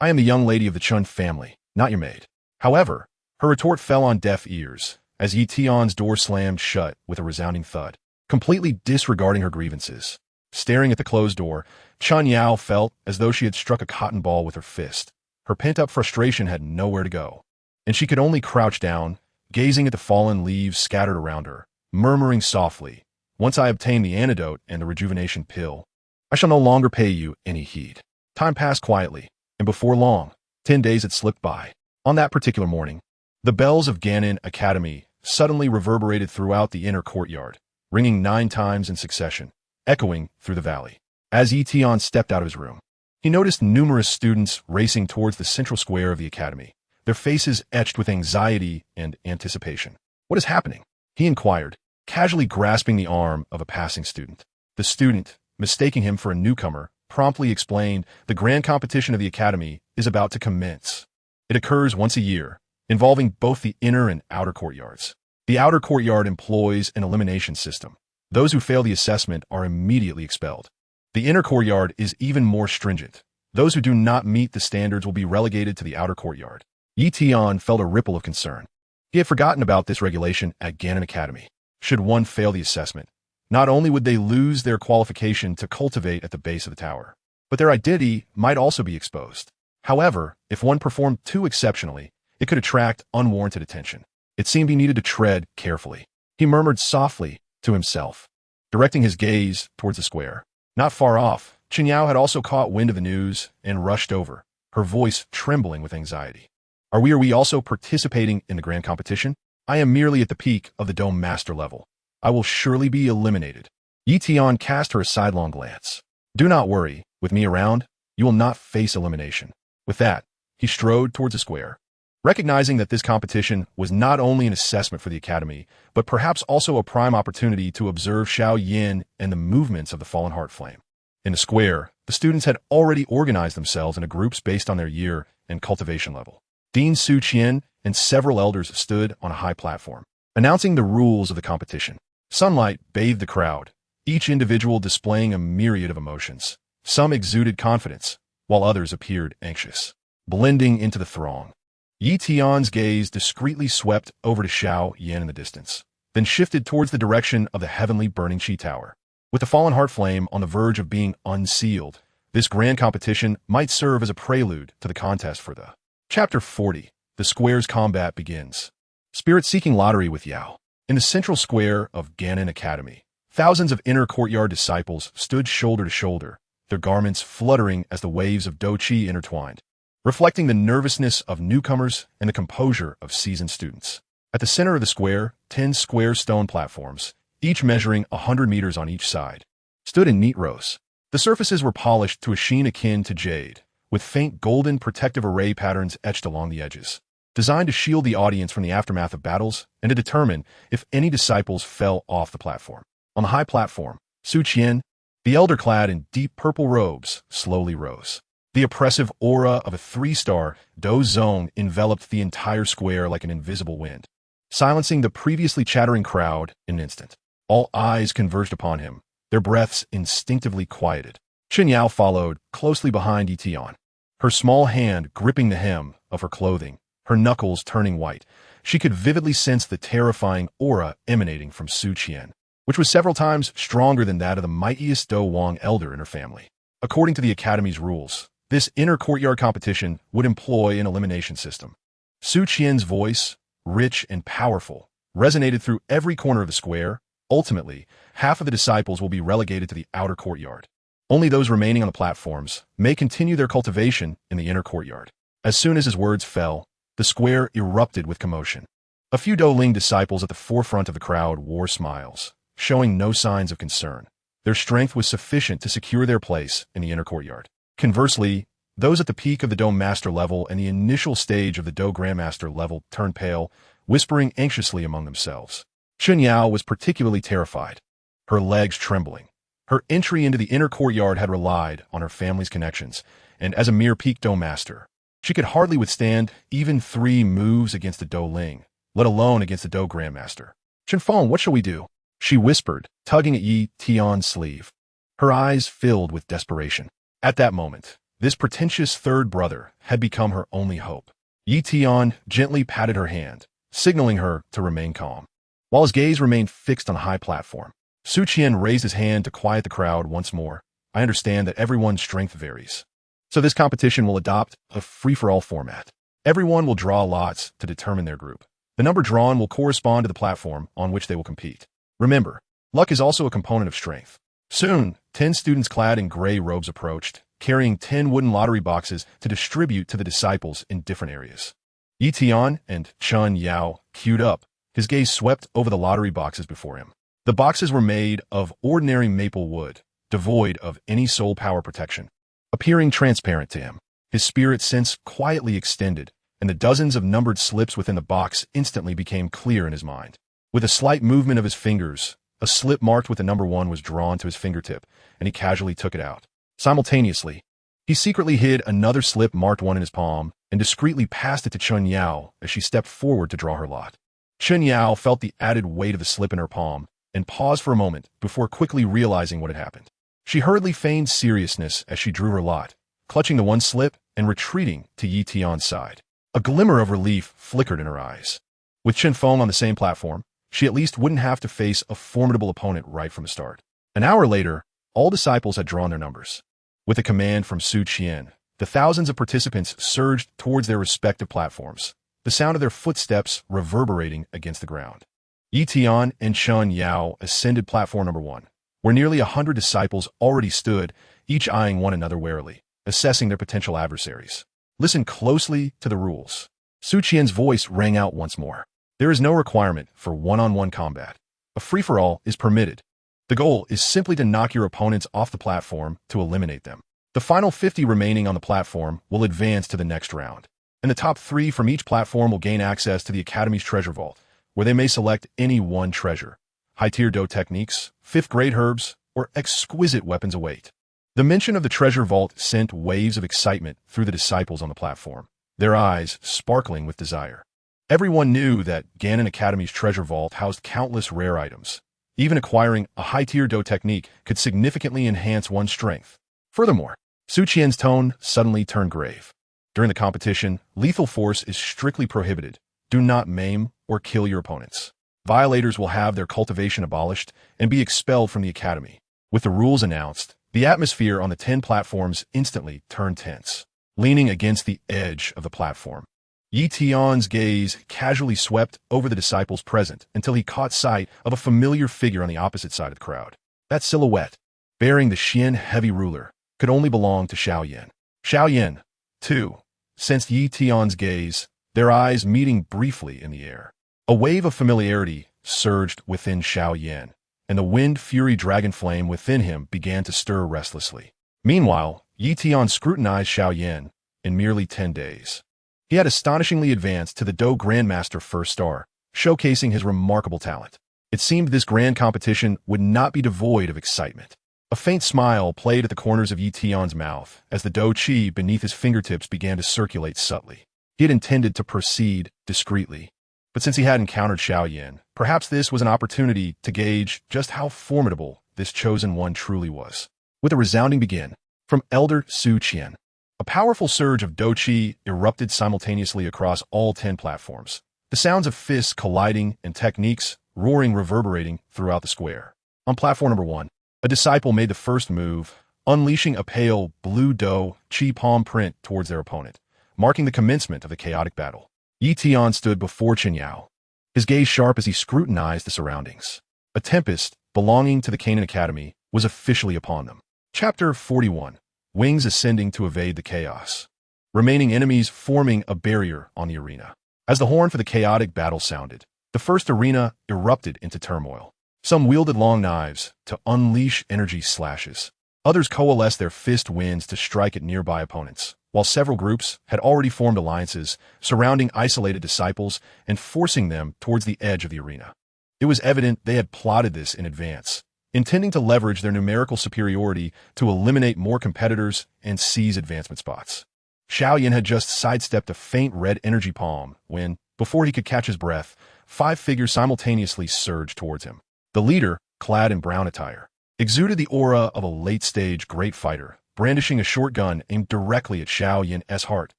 I am the young lady of the Chun family, not your maid. However, her retort fell on deaf ears as Yi Tian's door slammed shut with a resounding thud, completely disregarding her grievances. Staring at the closed door, Chen Yao felt as though she had struck a cotton ball with her fist. Her pent-up frustration had nowhere to go, and she could only crouch down, gazing at the fallen leaves scattered around her, murmuring softly, "Once I obtain the antidote and the rejuvenation pill, I shall no longer pay you any heed." Time passed quietly, and before long, 10 days had slipped by. On that particular morning, the bells of Ganon Academy suddenly reverberated throughout the inner courtyard, ringing 9 times in succession, echoing through the valley. As Yi Tian stepped out of his room, he noticed numerous students racing towards the central square of the academy, their faces etched with anxiety and anticipation. "What is happening?" he inquired, casually grasping the arm of a passing student. The student, mistaking him for a newcomer, promptly explained, "The grand competition of the academy is about to commence. It occurs once a year, involving both the inner and outer courtyards. The outer courtyard employs an elimination system. Those who fail the assessment are immediately expelled. The inner courtyard is even more stringent. Those who do not meet the standards will be relegated to the outer courtyard." Yi Tian felt a ripple of concern. He had forgotten about this regulation at Ganon Academy. Should one fail the assessment, not only would they lose their qualification to cultivate at the base of the tower, but their identity might also be exposed. However, if one performed too exceptionally, it could attract unwarranted attention. It seemed he needed to tread carefully. He murmured softly to himself, directing his gaze towards the square. Not far off, Chen Yao had also caught wind of the news and rushed over, her voice trembling with anxiety. Are we also participating in the grand competition? I am merely at the peak of the Dome Master level. I will surely be eliminated." Yi Tian cast her a sidelong glance. "Do not worry, with me around, you will not face elimination." With that, he strode towards the square, recognizing that this competition was not only an assessment for the academy, but perhaps also a prime opportunity to observe Xiao Yan and the movements of the fallen heart flame. In the square, the students had already organized themselves into groups based on their year and cultivation level. Dean Su Qian and several elders stood on a high platform, announcing the rules of the competition. Sunlight bathed the crowd, each individual displaying a myriad of emotions. Some exuded confidence, while others appeared anxious, blending into the throng. Yi Tian's gaze discreetly swept over to Xiao Yan in the distance, then shifted towards the direction of the heavenly burning Qi Tower. With the fallen heart flame on the verge of being unsealed, this grand competition might serve as a prelude to the contest for the Chapter 40. The Square's Combat Begins. Spirit-seeking lottery with Yao. In the central square of Ganon Academy, thousands of inner courtyard disciples stood shoulder to shoulder, their garments fluttering as the waves of Dou Qi intertwined, reflecting the nervousness of newcomers and the composure of seasoned students. At the center of the square, 10 square stone platforms, each measuring 100 meters on each side, stood in neat rows. The surfaces were polished to a sheen akin to jade, with faint golden protective array patterns etched along the edges, designed to shield the audience from the aftermath of battles and to determine if any disciples fell off the platform. On the high platform, Su Qian, the elder clad in deep purple robes, slowly rose. The oppressive aura of a 3-star Dou zone enveloped the entire square like an invisible wind, silencing the previously chattering crowd in an instant. All eyes converged upon him, their breaths instinctively quieted. Chen Yao followed, closely behind Yi Tian, her small hand gripping the hem of her clothing, her knuckles turning white. She could vividly sense the terrifying aura emanating from Su Qian, which was several times stronger than that of the mightiest Dou Huang elder in her family. According to the Academy's rules, this inner courtyard competition would employ an elimination system. Su Qian's voice, rich and powerful, resonated through every corner of the square. Ultimately, half of the disciples will be relegated to the outer courtyard. Only those remaining on the platforms may continue their cultivation in the inner courtyard. As soon as his words fell, the square erupted with commotion. A few Douling disciples at the forefront of the crowd wore smiles, showing no signs of concern. Their strength was sufficient to secure their place in the inner courtyard. Conversely, those at the peak of the Dou Master level and the initial stage of the Dou Grandmaster level turned pale, whispering anxiously among themselves. Chen Yao was particularly terrified, her legs trembling, Her entry into the inner courtyard had relied on her family's connections, and as a mere peak Dou master, she could hardly withstand even 3 moves against the Dou Ling, let alone against the Dou Grandmaster. "Chen Feng, what shall we do?" she whispered, tugging at Yi Tian's sleeve. Her eyes filled with desperation. At that moment, this pretentious third brother had become her only hope. Yi Tian gently patted her hand, signaling her to remain calm. While his gaze remained fixed on a high platform, Su Qian raised his hand to quiet the crowd once more. "I understand that everyone's strength varies. So this competition will adopt a free-for-all format. Everyone will draw lots to determine their group. The number drawn will correspond to the platform on which they will compete. Remember, luck is also a component of strength." Soon, 10 students clad in gray robes approached, carrying 10 wooden lottery boxes to distribute to the disciples in different areas. Yi Tian and Chun Yao queued up. His gaze swept over the lottery boxes before him. The boxes were made of ordinary maple wood, devoid of any soul power protection. Appearing transparent to him, his spirit sense quietly extended, and the dozens of numbered slips within the box instantly became clear in his mind. With a slight movement of his fingers, a slip marked with the number 1 was drawn to his fingertip, and he casually took it out. Simultaneously, he secretly hid another slip marked 1 in his palm and discreetly passed it to Chun Yao as she stepped forward to draw her lot. Chun Yao felt the added weight of the slip in her palm and paused for a moment before quickly realizing what had happened. She hurriedly feigned seriousness as she drew her lot, clutching the 1 slip and retreating to Yi Tian's side. A glimmer of relief flickered in her eyes. With Chen Feng on the same platform, she at least wouldn't have to face a formidable opponent right from the start. An hour later, all disciples had drawn their numbers. With a command from Su Qian, the thousands of participants surged towards their respective platforms, the sound of their footsteps reverberating against the ground. Yi Tian and Chun Yao ascended platform number 1, where nearly 100 disciples already stood, each eyeing one another warily, assessing their potential adversaries. "Listen closely to the rules." Su Qian's voice rang out once more. "There is no requirement for one-on-one combat. A free-for-all is permitted. The goal is simply to knock your opponents off the platform to eliminate them. The final 50 remaining on the platform will advance to the next round, and the top 3 from each platform will gain access to the Academy's treasure vault, where they may select any one treasure. High-tier Dou techniques, 5th-grade herbs, or exquisite weapons await." The mention of the treasure vault sent waves of excitement through the disciples on the platform, their eyes sparkling with desire. Everyone knew that Ganon Academy's treasure vault housed countless rare items. Even acquiring a high-tier Dou technique could significantly enhance one's strength. Furthermore, Su Qian's tone suddenly turned grave. "During the competition, lethal force is strictly prohibited. Do not maim or kill your opponents. Violators will have their cultivation abolished and be expelled from the Academy." With the rules announced, the atmosphere on the 10 platforms instantly turned tense. Leaning against the edge of the platform, Yi Tian's gaze casually swept over the disciples present until he caught sight of a familiar figure on the opposite side of the crowd. That silhouette, bearing the Xian heavy ruler, could only belong to Xiao Yan. Xiao Yan, too, sensed Yi Tian's gaze, their eyes meeting briefly in the air. A wave of familiarity surged within Xiao Yan, and the wind-fury dragon flame within him began to stir restlessly. Meanwhile, Yi Tian scrutinized Xiao Yan in merely 10 days. He had astonishingly advanced to the Dou Grandmaster first star, showcasing his remarkable talent. It seemed this grand competition would not be devoid of excitement. A faint smile played at the corners of Yi Tian's mouth as the Dou Qi beneath his fingertips began to circulate subtly. He had intended to proceed discreetly, but since he had encountered Xiao Yan, perhaps this was an opportunity to gauge just how formidable this chosen one truly was. With a resounding begin from Elder Su Qian, a powerful surge of Dou Qi erupted simultaneously across all 10 platforms, the sounds of fists colliding and techniques roaring reverberating throughout the square. On platform number 1, a disciple made the first move, unleashing a pale blue Dou Qi palm print towards their opponent, marking the commencement of the chaotic battle. Yi Tian stood before Chen Yao, his gaze sharp as he scrutinized the surroundings. A tempest belonging to the Canaan Academy was officially upon them. Chapter 41. Wings ascending to evade the chaos. Remaining enemies forming a barrier on the arena. As the horn for the chaotic battle sounded, the first arena erupted into turmoil. Some wielded long knives to unleash energy slashes. Others coalesced their fist winds to strike at nearby opponents, while several groups had already formed alliances surrounding isolated disciples and forcing them towards the edge of the arena. It was evident they had plotted this in advance, intending to leverage their numerical superiority to eliminate more competitors and seize advancement spots. Xiao Yan had just sidestepped a faint red energy palm when, before he could catch his breath, 5 figures simultaneously surged towards him. The leader, clad in brown attire, exuded the aura of a late-stage great fighter, brandishing a short gun aimed directly at Xiao Yan's heart.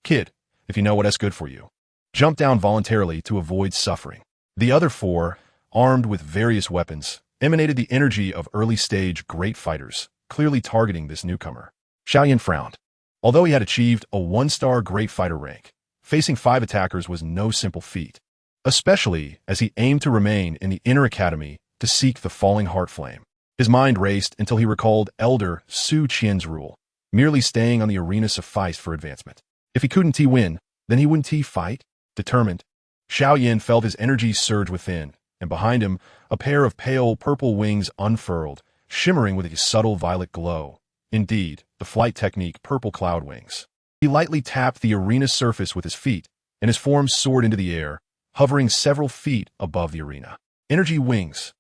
"Kid, if you know what's good for you." Jumped down voluntarily to avoid suffering. The other 4, armed with various weapons, emanated the energy of early-stage great fighters, clearly targeting this newcomer. Xiao Yan frowned. Although he had achieved a 1-star great fighter rank, facing 5 attackers was no simple feat, especially as he aimed to remain in the inner academy to seek the falling heart flame. His mind raced until he recalled Elder Su Qian's rule: merely staying on the arena sufficed for advancement. If he couldn't win, then he wouldn't fight. Determined, Xiao Yan felt his energy surge within, and behind him, a pair of pale purple wings unfurled, shimmering with a subtle violet glow. Indeed, the flight technique purple cloud wings. He lightly tapped the arena surface with his feet, and his form soared into the air, hovering several feet above the arena. Energy wings.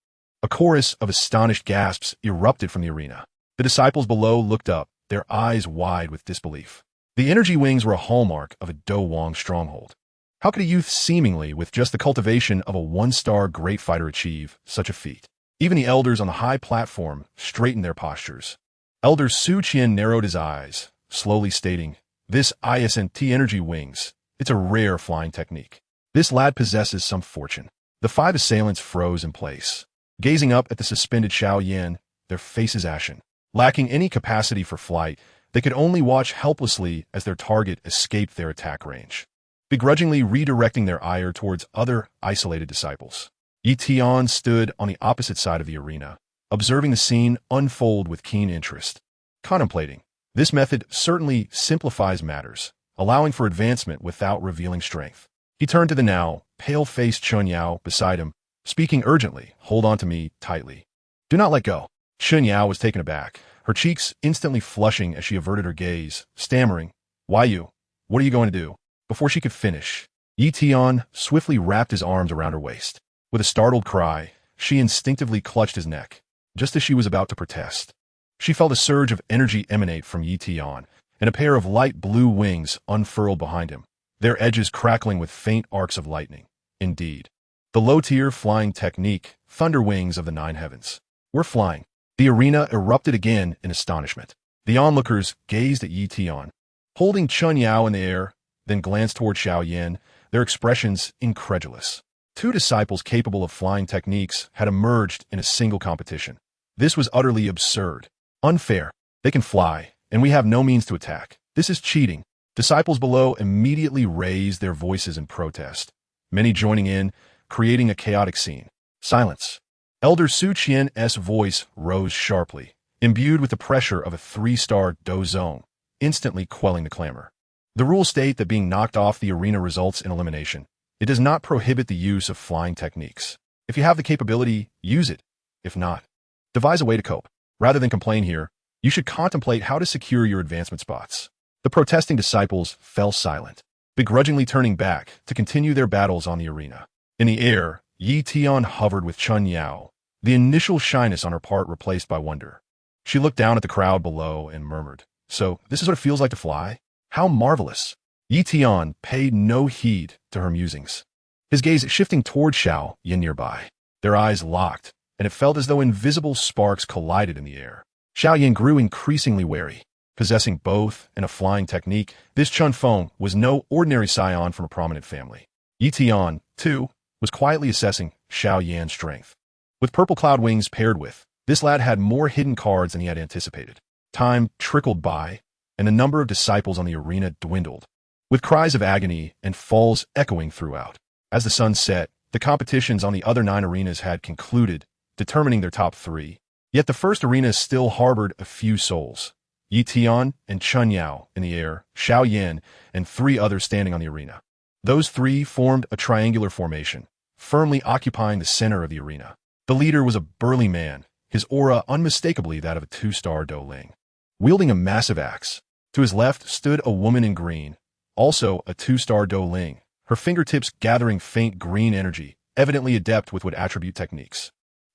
A chorus of astonished gasps erupted from the arena. The disciples below looked up, their eyes wide with disbelief. The energy wings were a hallmark of a Dou Huang stronghold. How could a youth seemingly with just the cultivation of a 1-star great fighter achieve such a feat? Even the elders on the high platform straightened their postures. Elder Su Qian narrowed his eyes, slowly stating, "This ISNT energy wings, it's a rare flying technique. This lad possesses some fortune." The 5 assailants froze in place, gazing up at the suspended Xiao Yan, their faces ashen. Lacking any capacity for flight, they could only watch helplessly as their target escaped their attack range, begrudgingly redirecting their ire towards other isolated disciples. Tian stood on the opposite side of the arena, observing the scene unfold with keen interest. Contemplating, this method certainly simplifies matters, allowing for advancement without revealing strength. He turned to the now pale-faced Chun Yao beside him, speaking urgently, "Hold on to me tightly. Do not let go." Chun Yao was taken aback, her cheeks instantly flushing as she averted her gaze, stammering, "Why you? What are you going to do?" Before she could finish, Tian swiftly wrapped his arms around her waist. With a startled cry, she instinctively clutched his neck, just as she was about to protest. She felt a surge of energy emanate from Tian, and a pair of light blue wings unfurled behind him, their edges crackling with faint arcs of lightning. Indeed, the low-tier flying technique, thunder wings of the 9 heavens, were flying. The arena erupted again in astonishment. The onlookers gazed at Tian, holding Chun Yao in the air, then glanced toward Xiao Yan, their expressions incredulous. 2 disciples capable of flying techniques had emerged in a single competition. This was utterly absurd. Unfair. They can fly, and we have no means to attack. This is cheating. Disciples below immediately raised their voices in protest, many joining in, creating a chaotic scene. Silence. Elder Su Qian's voice rose sharply, imbued with the pressure of a 3-star Dou zone, instantly quelling the clamor. The rules state that being knocked off the arena results in elimination. It does not prohibit the use of flying techniques. If you have the capability, use it. If not, devise a way to cope. Rather than complain here, you should contemplate how to secure your advancement spots. The protesting disciples fell silent, begrudgingly turning back to continue their battles on the arena. In the air, Tian hovered with Chun Yao, the initial shyness on her part replaced by wonder. She looked down at the crowd below and murmured, "So, this is what it feels like to fly? How marvelous." Tian paid no heed to her musings, his gaze shifting toward Xiao Yan nearby. Their eyes locked, and it felt as though invisible sparks collided in the air. Xiao Yan grew increasingly wary. Possessing both and a flying technique, this Chun Feng was no ordinary scion from a prominent family. Tian, too, was quietly assessing Xiao Yan's strength. With purple cloud wings paired with, this lad had more hidden cards than he had anticipated. Time trickled by, and the number of disciples on the arena dwindled, with cries of agony and falls echoing throughout. As the sun set, the competitions on the other 9 arenas had concluded, determining their top 3. Yet the first arena still harbored a few souls. Tian and Chun Yao in the air, Xiao Yan, and 3 others standing on the arena. Those 3 formed a triangular formation, firmly occupying the center of the arena. The leader was a burly man, his aura unmistakably that of a 2-star Dou Ling, wielding a massive axe. To his left stood a woman in green, also a 2-star Dou Ling, her fingertips gathering faint green energy, evidently adept with wood attribute techniques.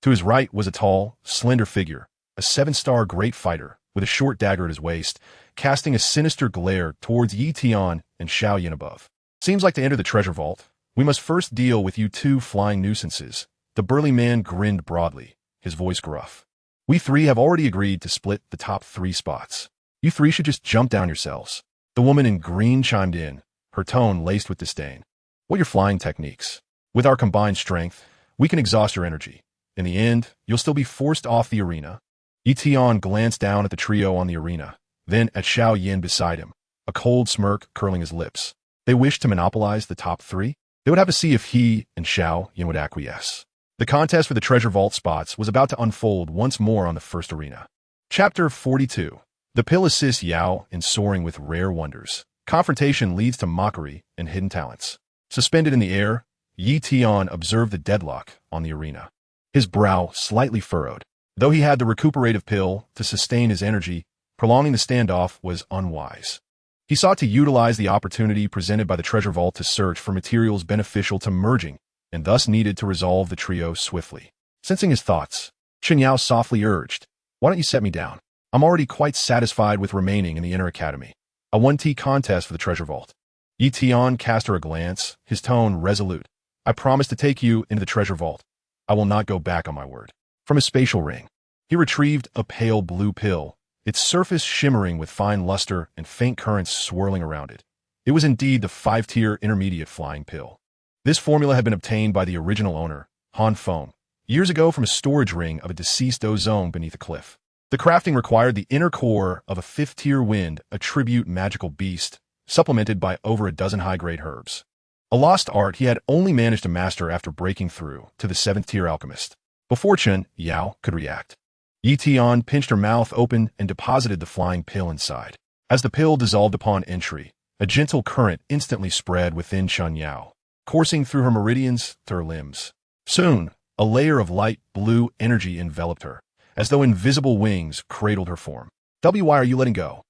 To his right was a tall, slender figure, a 7-star great fighter, with a short dagger at his waist, casting a sinister glare towards Tian and Xiao Yan above. Seems like to enter the treasure vault, we must first deal with you two flying nuisances. The burly man grinned broadly, his voice gruff. We three have already agreed to split the top 3 spots. You three should just jump down yourselves. The woman in green chimed in, her tone laced with disdain. What are your flying techniques? With our combined strength, we can exhaust your energy. In the end, you'll still be forced off the arena. Tian glanced down at the trio on the arena, then at Xiao Yan beside him, a cold smirk curling his lips. They wished to monopolize the top 3? They would have to see if he and Xiao Yan would acquiesce. The contest for the treasure vault spots was about to unfold once more on the first arena. Chapter 42. The pill assists Yao in soaring with rare wonders. Confrontation leads to mockery and hidden talents. Suspended in the air, Tian observed the deadlock on the arena. His brow slightly furrowed. Though he had the recuperative pill to sustain his energy, prolonging the standoff was unwise. He sought to utilize the opportunity presented by the treasure vault to search for materials beneficial to merging, and thus needed to resolve the trio swiftly. Sensing his thoughts, Chen Yao softly urged, "Why don't you set me down? I'm already quite satisfied with remaining in the Inner Academy. A 1T contest for the treasure vault." Tian cast her a glance, his tone resolute. "I promise to take you into the treasure vault. I will not go back on my word." From his spatial ring, he retrieved a pale blue pill, its surface shimmering with fine luster and faint currents swirling around it. It was indeed the 5-tier intermediate flying pill. This formula had been obtained by the original owner, Han Feng, years ago from a storage ring of a deceased ozone beneath a cliff. The crafting required the inner core of a 5th-tier wind, a tribute magical beast, supplemented by over a dozen high-grade herbs. A lost art he had only managed to master after breaking through to the 7th-tier alchemist. Before Chen Yao could react, Tian pinched her mouth open and deposited the flying pill inside. As the pill dissolved upon entry, a gentle current instantly spread within Chen Yao, coursing through her meridians to her limbs. Soon, a layer of light blue energy enveloped her, as though invisible wings cradled her form. Why are you letting go?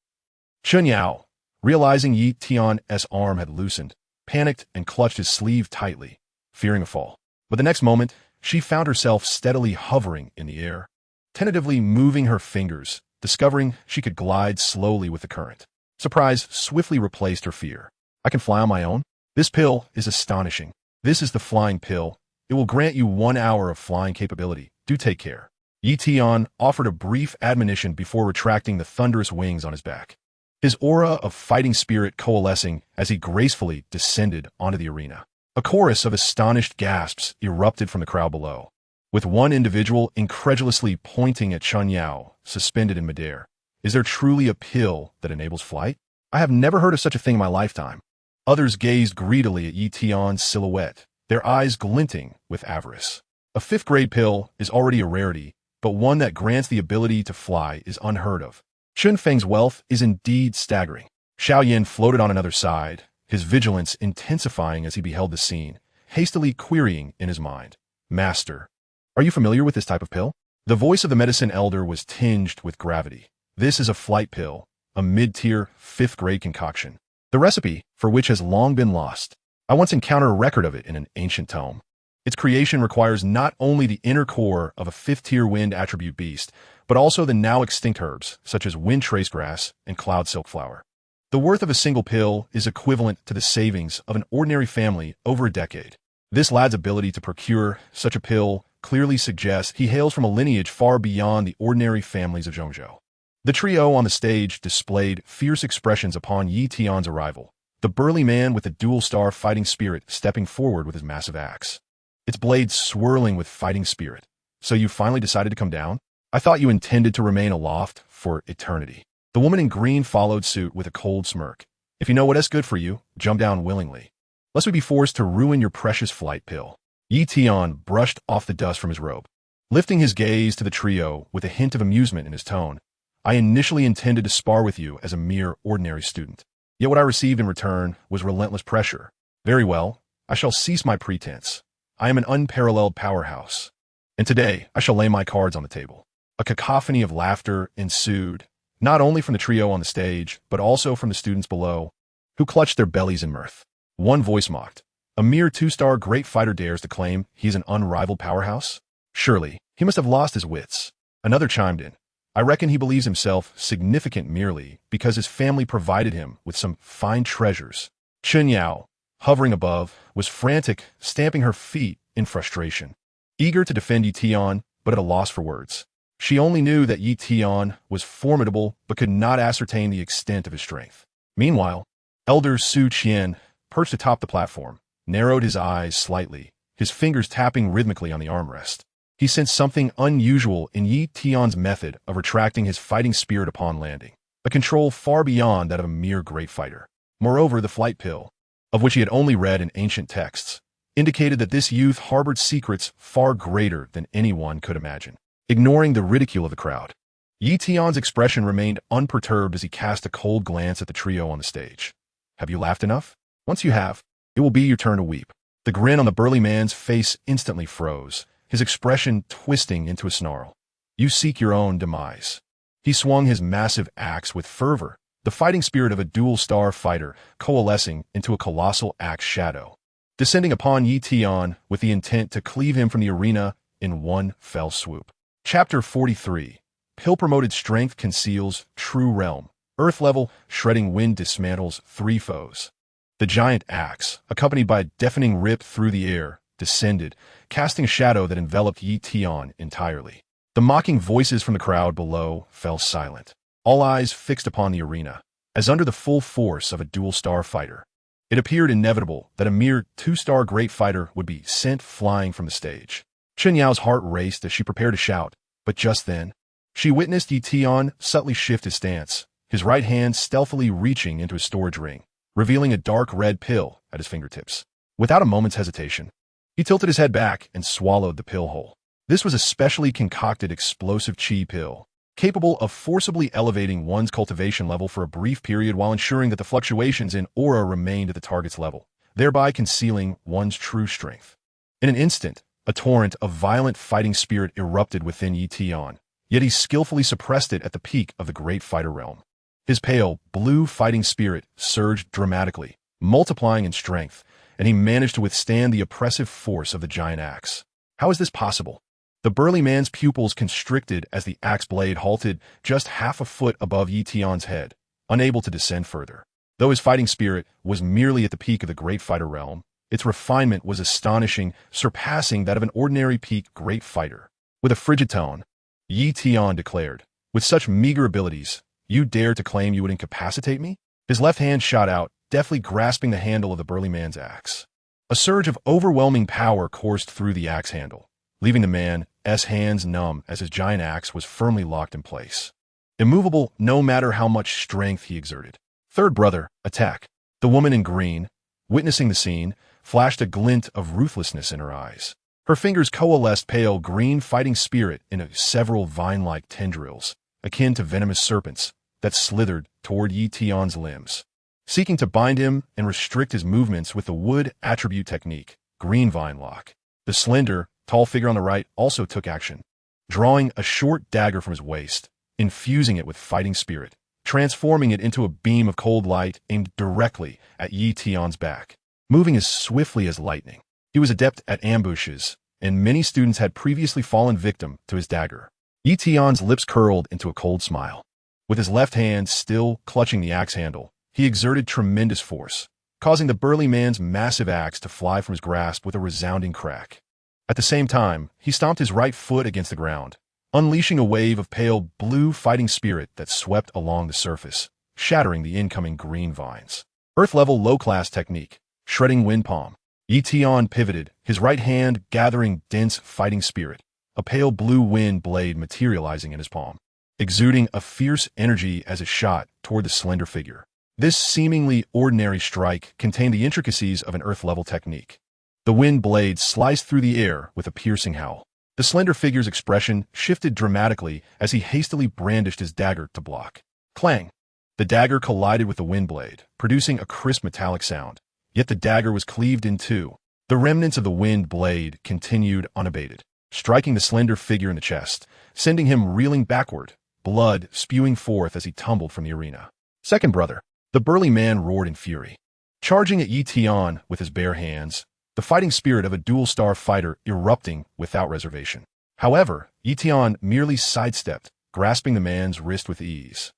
Chen Yao, realizing Tian's arm had loosened, panicked and clutched his sleeve tightly, fearing a fall. But the next moment, she found herself steadily hovering in the air, tentatively moving her fingers, discovering she could glide slowly with the current. Surprise swiftly replaced her fear. I can fly on my own? This pill is astonishing. This is the flying pill. It will grant you 1 hour of flying capability. Do take care. Tian offered a brief admonition before retracting the thunderous wings on his back, his aura of fighting spirit coalescing as he gracefully descended onto the arena. A chorus of astonished gasps erupted from the crowd below, with one individual incredulously pointing at Chen Yao, suspended in midair. Is there truly a pill that enables flight? I have never heard of such a thing in my lifetime. Others gazed greedily at Tian's silhouette, their eyes glinting with avarice. A 5th-grade pill is already a rarity, but one that grants the ability to fly is unheard of. Han Feng's wealth is indeed staggering. Xiao Yan floated on another side, his vigilance intensifying as he beheld the scene, hastily querying in his mind, "Master, are you familiar with this type of pill?" The voice of the medicine elder was tinged with gravity. This is a flight pill, a mid-tier 5th-grade concoction, the recipe for which has long been lost. I once encountered a record of it in an ancient tome. Its creation requires not only the inner core of a 5th-tier wind attribute beast, but also the now extinct herbs, such as wind tracegrass and cloud silk flower. The worth of a single pill is equivalent to the savings of an ordinary family over a decade. This lad's ability to procure such a pill clearly suggests he hails from a lineage far beyond the ordinary families of Zhongzhou. The trio on the stage displayed fierce expressions upon Tian's arrival, the burly man with the dual-star fighting spirit stepping forward with his massive axe, its blade swirling with fighting spirit. "So you finally decided to come down? I thought you intended to remain aloft for eternity." The woman in green followed suit with a cold smirk. "If you know what is good for you, jump down willingly, lest we be forced to ruin your precious flight pill." Tian brushed off the dust from his robe, lifting his gaze to the trio with a hint of amusement in his tone. "I initially intended to spar with you as a mere ordinary student. Yet what I received in return was relentless pressure. Very well, I shall cease my pretense. I am an unparalleled powerhouse. And today I shall lay my cards on the table." A cacophony of laughter ensued, not only from the trio on the stage, but also from the students below, who clutched their bellies in mirth. One voice mocked, "A mere 2-star great fighter dares to claim he's an unrivaled powerhouse? Surely, He must have lost his wits. Another chimed in. I reckon he believes himself significant merely because his family provided him with some fine treasures. Chun Yao, hovering above, was frantic, stamping her feet in frustration. Eager to defend Yi Tian, but at a loss for words. She only knew that Yi Tian was formidable, but could not ascertain the extent of his strength. Meanwhile, Elder Su Qian, perched atop the platform, narrowed his eyes slightly, his fingers tapping rhythmically on the armrest. He sensed something unusual in Yi Tian's method of retracting his fighting spirit upon landing, a control far beyond that of a mere great fighter. Moreover, the flight pill, of which he had only read in ancient texts, indicated that this youth harbored secrets far greater than anyone could imagine. Ignoring the ridicule of the crowd, Yi Tian's expression remained unperturbed as he cast a cold glance at the trio on the stage. Have you laughed enough? Once you have, it will be your turn to weep. The grin on the burly man's face instantly froze, his expression twisting into a snarl. You seek your own demise. He swung his massive axe with fervor, the fighting spirit of a dual-star fighter coalescing into a colossal axe shadow, descending upon Yi Tian with the intent to cleave him from the arena in one fell swoop. Chapter 43. Pill-promoted strength conceals true realm. Earth level, shredding wind dismantles 3 foes. The giant axe, accompanied by a deafening rip through the air, descended, casting a shadow that enveloped Yi Tian entirely. The mocking voices from the crowd below fell silent, all eyes fixed upon the arena, as under the full force of a dual-star fighter. It appeared inevitable that a mere 2-star great fighter would be sent flying from the stage. Chun Yao's heart raced as she prepared to shout, but just then, she witnessed Yi Tian subtly shift his stance, his right hand stealthily reaching into his storage ring, revealing a dark red pill at his fingertips. Without a moment's hesitation, he tilted his head back and swallowed the pill whole. This was a specially concocted explosive qi pill, capable of forcibly elevating one's cultivation level for a brief period while ensuring that the fluctuations in aura remained at the target's level, thereby concealing one's true strength. In an instant, a torrent of violent fighting spirit erupted within Yi Tian, yet he skillfully suppressed it at the peak of the great fighter realm. His pale, blue fighting spirit surged dramatically, multiplying in strength, and he managed to withstand the oppressive force of the giant axe. How is this possible? The burly man's pupils constricted as the axe blade halted just half a foot above Yi Tian's head, unable to descend further. Though his fighting spirit was merely at the peak of the great fighter realm, its refinement was astonishing, surpassing that of an ordinary peak great fighter. With a frigid tone, Yi Tian declared, with such meager abilities, you dare to claim you would incapacitate me? His left hand shot out, deftly grasping the handle of the burly man's axe. A surge of overwhelming power coursed through the axe handle, leaving the man's hands numb as his giant axe was firmly locked in place, immovable no matter how much strength he exerted. Third brother, attack. The woman in green, witnessing the scene, flashed a glint of ruthlessness in her eyes. Her fingers coalesced pale green fighting spirit into several vine-like tendrils, akin to venomous serpents, that slithered toward Yi Tian's limbs, seeking to bind him and restrict his movements with the wood attribute technique, green vine lock. The slender, tall figure on the right also took action, drawing a short dagger from his waist, infusing it with fighting spirit, transforming it into a beam of cold light aimed directly at Yi Tian's back. Moving as swiftly as lightning, he was adept at ambushes, and many students had previously fallen victim to his dagger. Yi Tian's lips curled into a cold smile. With his left hand still clutching the axe handle, he exerted tremendous force, causing the burly man's massive axe to fly from his grasp with a resounding crack. At the same time, he stomped his right foot against the ground, unleashing a wave of pale blue fighting spirit that swept along the surface, shattering the incoming green vines. Earth-level low-class technique, shredding wind palm. Yi Tian pivoted, his right hand gathering dense fighting spirit, a pale blue wind blade materializing in his palm, exuding a fierce energy as it shot toward the slender figure. This seemingly ordinary strike contained the intricacies of an earth-level technique. The wind blade sliced through the air with a piercing howl. The slender figure's expression shifted dramatically as he hastily brandished his dagger to block. Clang! The dagger collided with the wind blade, producing a crisp metallic sound. Yet the dagger was cleaved in two. The remnants of the wind blade continued unabated, striking the slender figure in the chest, sending him reeling backward, blood spewing forth as he tumbled from the arena. Second brother. The burly man roared in fury. Charging at Yi Tian with his bare hands, the fighting spirit of a dual-star fighter erupting without reservation. However, Tian merely sidestepped, grasping the man's wrist with ease.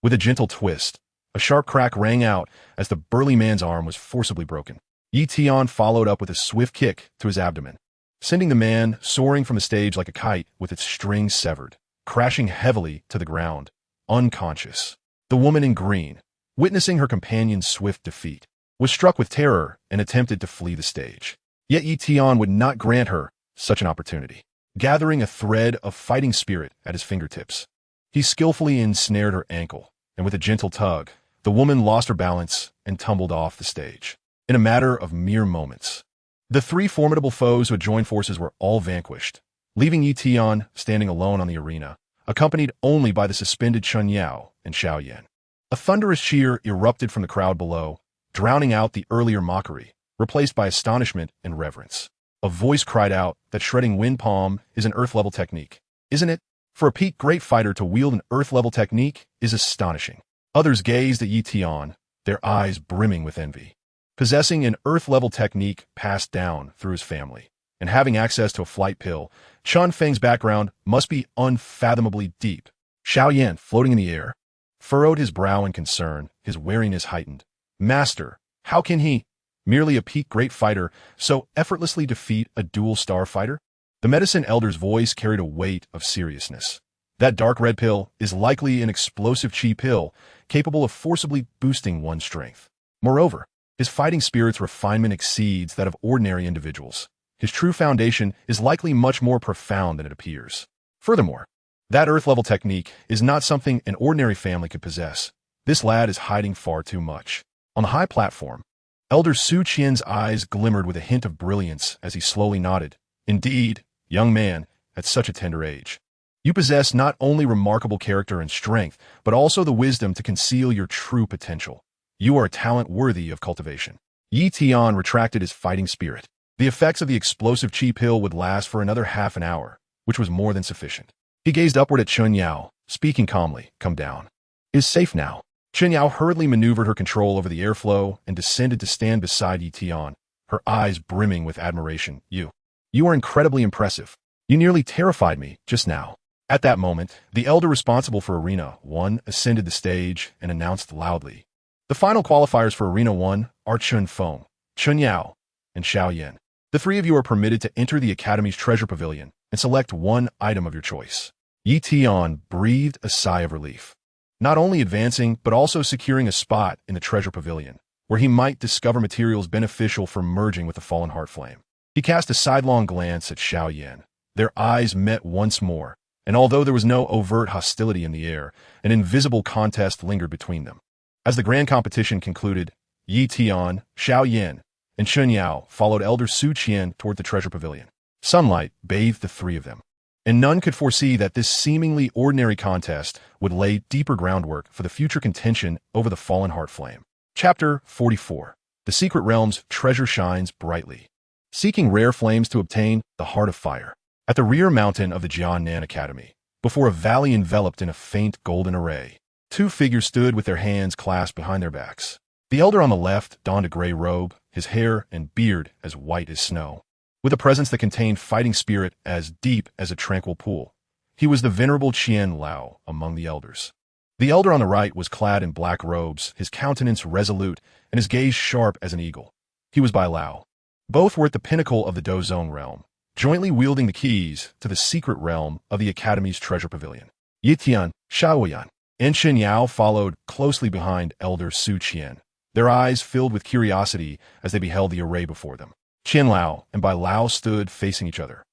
With a gentle twist, a sharp crack rang out as the burly man's arm was forcibly broken. Tian followed up with a swift kick to his abdomen, sending the man soaring from the stage like a kite with its strings severed, crashing heavily to the ground, unconscious. The woman in green, witnessing her companion's swift defeat, was struck with terror and attempted to flee the stage. Yet Tian would not grant her such an opportunity. Gathering a thread of fighting spirit at his fingertips, he skillfully ensnared her ankle, and with a gentle tug, the woman lost her balance and tumbled off the stage. In a matter of mere moments, the three formidable foes who had joined forces were all vanquished, leaving Tian standing alone on the arena, accompanied only by the suspended Chun Yao and Xiao Yan. A thunderous cheer erupted from the crowd below, drowning out the earlier mockery, replaced by astonishment and reverence. A voice cried out that shredding wind palm is an earth-level technique. Isn't it? For a peak great fighter to wield an earth-level technique is astonishing. Others gazed at Tian, their eyes brimming with envy. Possessing an earth-level technique passed down through his family, and having access to a flight pill, Han Feng's background must be unfathomably deep. Xiao Yan, floating in the air, furrowed his brow in concern, his wariness heightened. Master, how can he, merely a peak great fighter, so effortlessly defeat a dual star fighter? The medicine elder's voice carried a weight of seriousness. That dark red pill is likely an explosive chi pill, capable of forcibly boosting one's strength. Moreover, his fighting spirit's refinement exceeds that of ordinary individuals. His true foundation is likely much more profound than it appears. Furthermore, that earth-level technique is not something an ordinary family could possess. This lad is hiding far too much. On the high platform, Elder Su Qian's eyes glimmered with a hint of brilliance as he slowly nodded. Indeed, young man, at such a tender age, you possess not only remarkable character and strength, but also the wisdom to conceal your true potential. You are a talent worthy of cultivation. Tian retracted his fighting spirit. The effects of the explosive chi pill would last for another half an hour, which was more than sufficient. He gazed upward at Chun Yao, speaking calmly. Come down. It is safe now. Chun Yao hurriedly maneuvered her control over the airflow and descended to stand beside Tian, her eyes brimming with admiration. You are incredibly impressive. You nearly terrified me just now. At that moment, the elder responsible for Arena 1 ascended the stage and announced loudly, the final qualifiers for Arena 1 are Han Feng, Chun Yao, and Xiao Yan. The three of you are permitted to enter the Academy's treasure pavilion and select one item of your choice. Tian breathed a sigh of relief. Not only advancing, but also securing a spot in the treasure pavilion, where he might discover materials beneficial for merging with the fallen heart flame. He cast a sidelong glance at Xiao Yan. Their eyes met once more, and although there was no overt hostility in the air, an invisible contest lingered between them. As the grand competition concluded, Tian, Xiao Yan, and Chun Yao followed Elder Su Qian toward the treasure pavilion. Sunlight bathed the three of them, and none could foresee that this seemingly ordinary contest would lay deeper groundwork for the future contention over the fallen heart flame. Chapter 44. The Secret Realm's treasure shines brightly. Seeking rare flames to obtain the Heart of Fire. At the rear mountain of the Jiannan Academy, before a valley enveloped in a faint golden array, two figures stood with their hands clasped behind their backs. The elder on the left donned a gray robe, his hair and beard as white as snow, with a presence that contained fighting spirit as deep as a tranquil pool. He was the venerable Qian Lao among the elders. The elder on the right was clad in black robes, his countenance resolute and his gaze sharp as an eagle. He was by Lao. Both were at the pinnacle of the Dou Zone realm, jointly wielding the keys to the secret realm of the Academy's treasure pavilion. Tian, Xiao Yan, and Chun Yao followed closely behind Elder Su Qian, their eyes filled with curiosity as they beheld the array before them. Qian Lao and Bai Lao stood facing each other,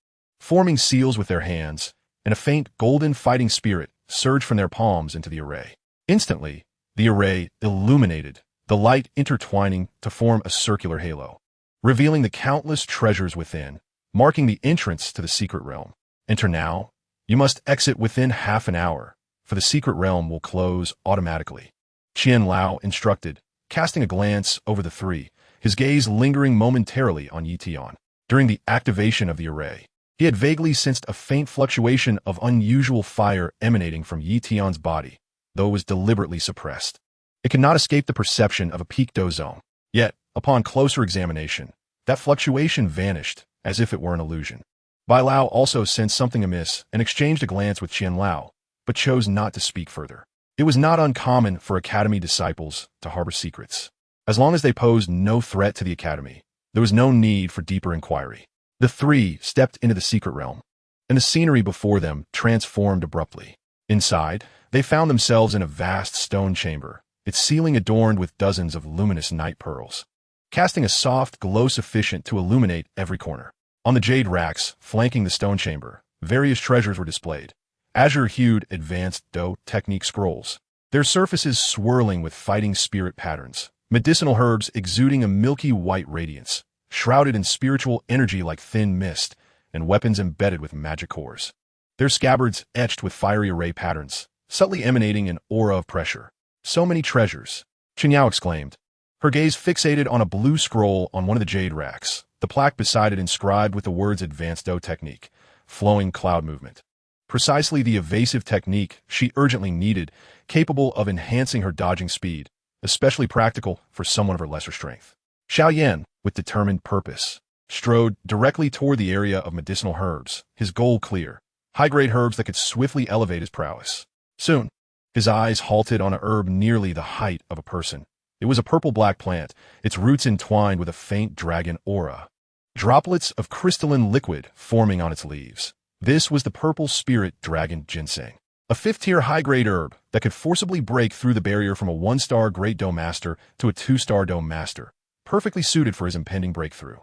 forming seals with their hands, and a faint golden fighting spirit surged from their palms into the array. Instantly, the array illuminated, the light intertwining to form a circular halo, revealing the countless treasures within, marking the entrance to the secret realm. Enter now. You must exit within half an hour, for the secret realm will close automatically. Qian Lao instructed, casting a glance over the three, his gaze lingering momentarily on Tian. During the activation of the array, he had vaguely sensed a faint fluctuation of unusual fire emanating from Tian's body, though it was deliberately suppressed. It could not escape the perception of a peak Dou zone. Yet, upon closer examination, that fluctuation vanished, as if it were an illusion. Bai Lao also sensed something amiss and exchanged a glance with Qian Lao, but chose not to speak further. It was not uncommon for academy disciples to harbor secrets. As long as they posed no threat to the academy, there was no need for deeper inquiry. The three stepped into the secret realm, and the scenery before them transformed abruptly. Inside, they found themselves in a vast stone chamber, its ceiling adorned with dozens of luminous night pearls, casting a soft glow sufficient to illuminate every corner. On the jade racks flanking the stone chamber, various treasures were displayed. Azure-hued advanced Dou technique scrolls, their surfaces swirling with fighting spirit patterns, medicinal herbs exuding a milky white radiance, shrouded in spiritual energy like thin mist, and weapons embedded with magic cores. Their scabbards etched with fiery array patterns, subtly emanating an aura of pressure. So many treasures, Chen Yao exclaimed, her gaze fixated on a blue scroll on one of the jade racks, the plaque beside it inscribed with the words Advanced Dou Technique, Flowing Cloud Movement. Precisely the evasive technique she urgently needed, capable of enhancing her dodging speed, especially practical for someone of her lesser strength. Xiao Yan, with determined purpose, strode directly toward the area of medicinal herbs, his goal clear, high-grade herbs that could swiftly elevate his prowess. Soon, his eyes halted on a herb nearly the height of a person. It was a purple-black plant, its roots entwined with a faint dragon aura. Droplets of crystalline liquid forming on its leaves. This was the purple spirit dragon ginseng, a fifth-tier high-grade herb that could forcibly break through the barrier from a one-star Great Dou Master to a two-star Dou Master, perfectly suited for his impending breakthrough.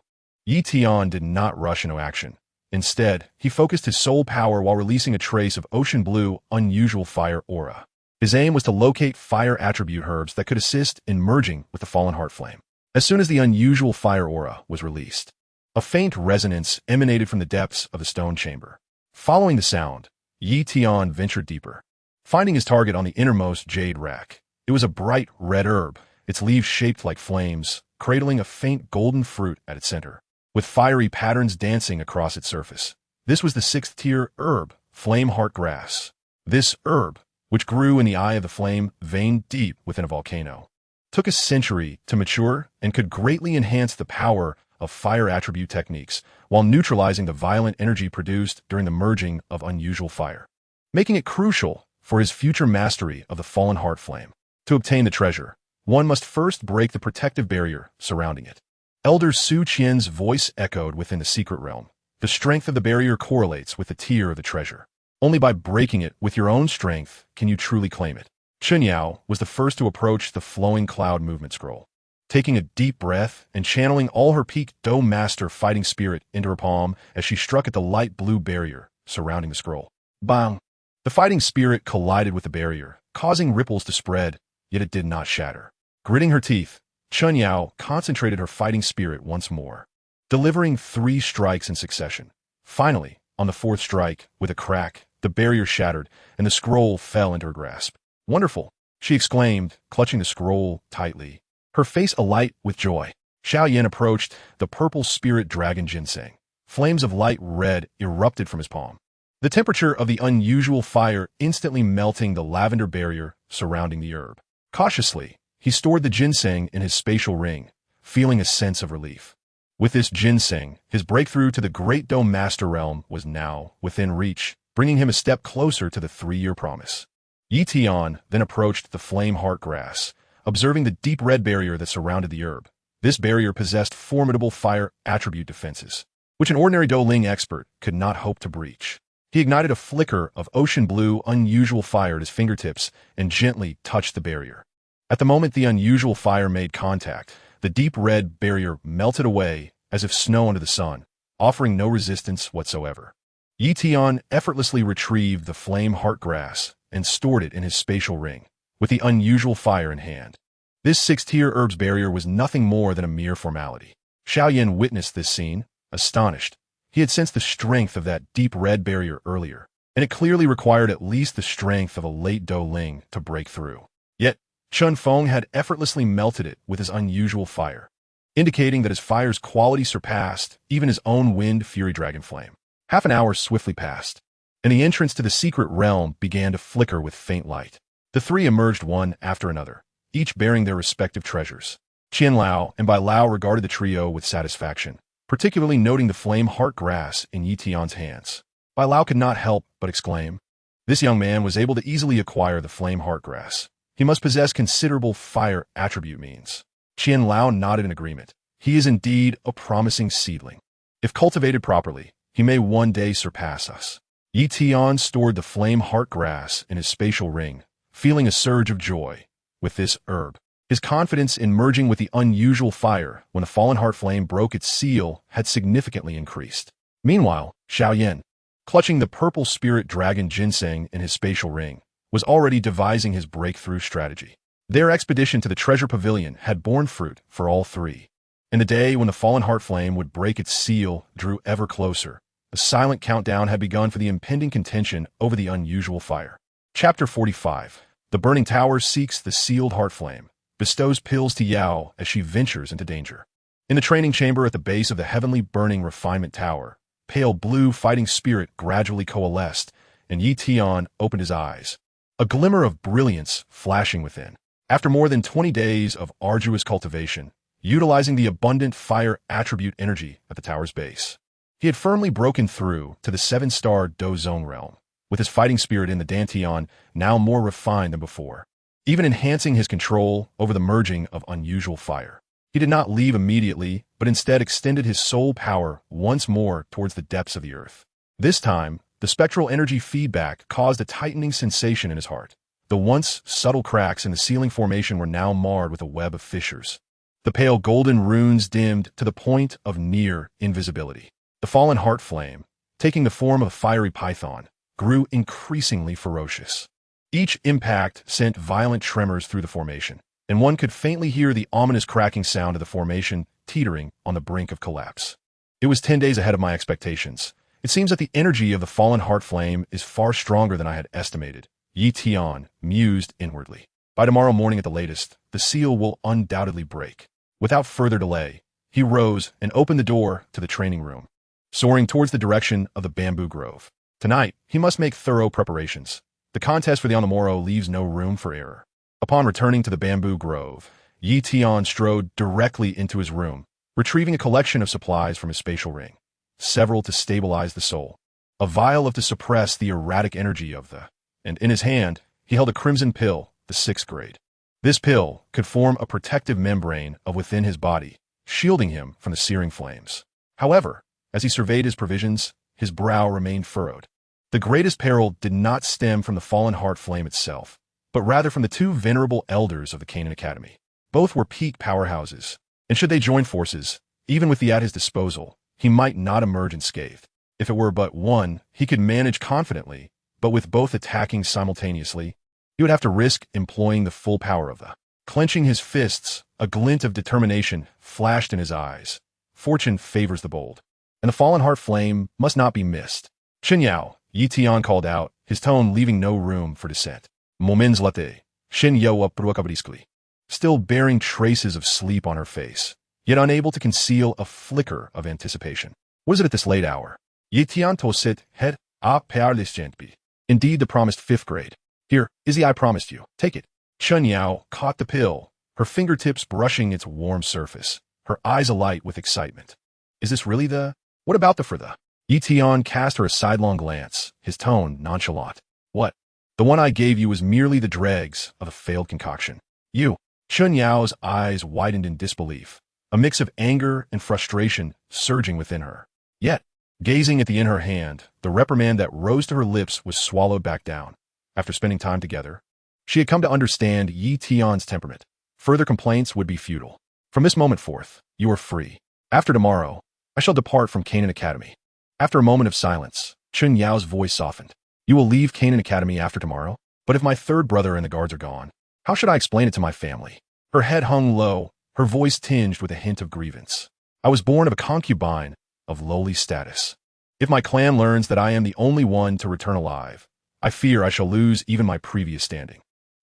Tian did not rush into action. Instead, he focused his soul power while releasing a trace of ocean blue, unusual fire aura. His aim was to locate fire attribute herbs that could assist in merging with the fallen heart flame. As soon as the unusual fire aura was released, a faint resonance emanated from the depths of the stone chamber. Following the sound, Tian ventured deeper, finding his target on the innermost jade rack. It was a bright red herb, its leaves shaped like flames, cradling a faint golden fruit at its center, with fiery patterns dancing across its surface. This was the sixth-tier herb, flame heart grass. This herb, which grew in the eye of the flame vein deep within a volcano, took a century to mature and could greatly enhance the power of fire attribute techniques while neutralizing the violent energy produced during the merging of unusual fire, making it crucial for his future mastery of the fallen heart flame. To obtain the treasure, one must first break the protective barrier surrounding it. Elder Su Qian's voice echoed within the secret realm. The strength of the barrier correlates with the tier of the treasure. Only by breaking it with your own strength can you truly claim it. Chen Yao was the first to approach the flowing cloud movement scroll. Taking a deep breath and channeling all her peak Dou Master fighting spirit into her palm as she struck at the light blue barrier surrounding the scroll. Bang! The fighting spirit collided with the barrier, causing ripples to spread, yet it did not shatter. Gritting her teeth, Chen Yao concentrated her fighting spirit once more, delivering 3 strikes in succession. Finally, on the 4th strike, with a crack, the barrier shattered, and the scroll fell into her grasp. Wonderful! She exclaimed, clutching the scroll tightly, her face alight with joy. Xiao Yan approached the purple spirit dragon ginseng. Flames of light red erupted from his palm, the temperature of the unusual fire instantly melting the lavender barrier surrounding the herb. Cautiously, he stored the ginseng in his spatial ring, feeling a sense of relief. With this ginseng, his breakthrough to the Great Dou Master realm was now within reach, bringing him a step closer to the 3-year promise. Tian then approached the flame heart grass, observing the deep red barrier that surrounded the herb. This barrier possessed formidable fire attribute defenses, which an ordinary Dou Ling expert could not hope to breach. He ignited a flicker of ocean blue, unusual fire at his fingertips and gently touched the barrier. At the moment the unusual fire made contact, the deep red barrier melted away as if snow under the sun, offering no resistance whatsoever. Tian effortlessly retrieved the flame heart grass and stored it in his spatial ring, with the unusual fire in hand. This 6th-tier herb's barrier was nothing more than a mere formality. Xiao Yan witnessed this scene, astonished. He had sensed the strength of that deep red barrier earlier, and it clearly required at least the strength of a late Dou Ling to break through. Yet, Han Feng had effortlessly melted it with his unusual fire, indicating that his fire's quality surpassed even his own wind fury dragon flame. Half an hour swiftly passed, and the entrance to the secret realm began to flicker with faint light. The 3 emerged one after another, each bearing their respective treasures. Qian Lao and Bai Lao regarded the trio with satisfaction, particularly noting the flame heart grass in Yi Tian's hands. Bai Lao could not help but exclaim. This young man was able to easily acquire the flame heart grass. He must possess considerable fire attribute means. Qian Lao nodded in agreement. He is indeed a promising seedling. If cultivated properly, he may one day surpass us. Yi Tian stored the flame heart grass in his spatial ring, feeling a surge of joy. With this herb, his confidence in merging with the unusual fire when the fallen heart flame broke its seal had significantly increased. Meanwhile, Xiao Yan, clutching the purple spirit dragon ginseng in his spatial ring, was already devising his breakthrough strategy. Their expedition to the treasure pavilion had borne fruit for all three. And the day when the fallen heart flame would break its seal drew ever closer. The silent countdown had begun for the impending contention over the unusual fire. Chapter 45. The burning tower seeks the sealed heart flame, bestows pills to Yao as she ventures into danger. In the training chamber at the base of the heavenly burning refinement tower, pale blue fighting spirit gradually coalesced, and Yi Tian opened his eyes, a glimmer of brilliance flashing within. After more than 20 days of arduous cultivation, utilizing the abundant fire attribute energy at the tower's base, he had firmly broken through to the 7-star Dou Zone realm, with his fighting spirit in the Dantian now more refined than before, even enhancing his control over the merging of unusual fire. He did not leave immediately, but instead extended his soul power once more towards the depths of the earth. This time, the spectral energy feedback caused a tightening sensation in his heart. The once subtle cracks in the ceiling formation were now marred with a web of fissures. The pale golden runes dimmed to the point of near invisibility. The fallen heart flame, taking the form of a fiery python, grew increasingly ferocious. Each impact sent violent tremors through the formation, and one could faintly hear the ominous cracking sound of the formation teetering on the brink of collapse. It was 10 days ahead of my expectations. It seems that the energy of the fallen heart flame is far stronger than I had estimated, Yi Tian mused inwardly. By tomorrow morning at the latest, the seal will undoubtedly break. Without further delay, he rose and opened the door to the training room, soaring towards the direction of the bamboo grove. Tonight, he must make thorough preparations. The contest for the on the morrow leaves no room for error. Upon returning to the bamboo grove, Yi Tian strode directly into his room, retrieving a collection of supplies from his spatial ring, several to stabilize the soul, a vial to suppress the erratic energy of the, and in his hand, he held a crimson pill, the 6th grade. This pill could form a protective membrane of within his body, shielding him from the searing flames. However, as he surveyed his provisions, his brow remained furrowed. The greatest peril did not stem from the fallen heart flame itself, but rather from the 2 venerable elders of the Canaan Academy. Both were peak powerhouses, and should they join forces, even with the at his disposal, he might not emerge unscathed. If it were but one, he could manage confidently, but with both attacking simultaneously, he would have to risk employing the full power of the. Clenching his fists, a glint of determination flashed in his eyes. Fortune favors the bold, and the fallen heart flame must not be missed. Chen Yao, Yi Tian called out, his tone leaving no room for dissent. Moments later, Shen Yao briskly, still bearing traces of sleep on her face, yet unable to conceal a flicker of anticipation. Was it at this late hour? Yi Tian tosit het a pearlis gentby. Indeed, the promised 5th grade. Here, Izzy, I promised you. Take it. Chen Yao caught the pill, her fingertips brushing its warm surface, her eyes alight with excitement. Is this really the? What about the for the? Yi Tian cast her a sidelong glance, his tone nonchalant. What? The one I gave you was merely the dregs of a failed concoction. You. Chen Yao's eyes widened in disbelief, a mix of anger and frustration surging within her. Yet, gazing at the in her hand, the reprimand that rose to her lips was swallowed back down. After spending time together, she had come to understand Yi Tian's temperament. Further complaints would be futile. From this moment forth, you are free. After tomorrow, I shall depart from Canaan Academy. After a moment of silence, Chen Yao's voice softened. You will leave Canaan Academy after tomorrow? But if my 3rd brother and the guards are gone, how should I explain it to my family? Her head hung low, her voice tinged with a hint of grievance. I was born of a concubine of lowly status. If my clan learns that I am the only one to return alive, I fear I shall lose even my previous standing.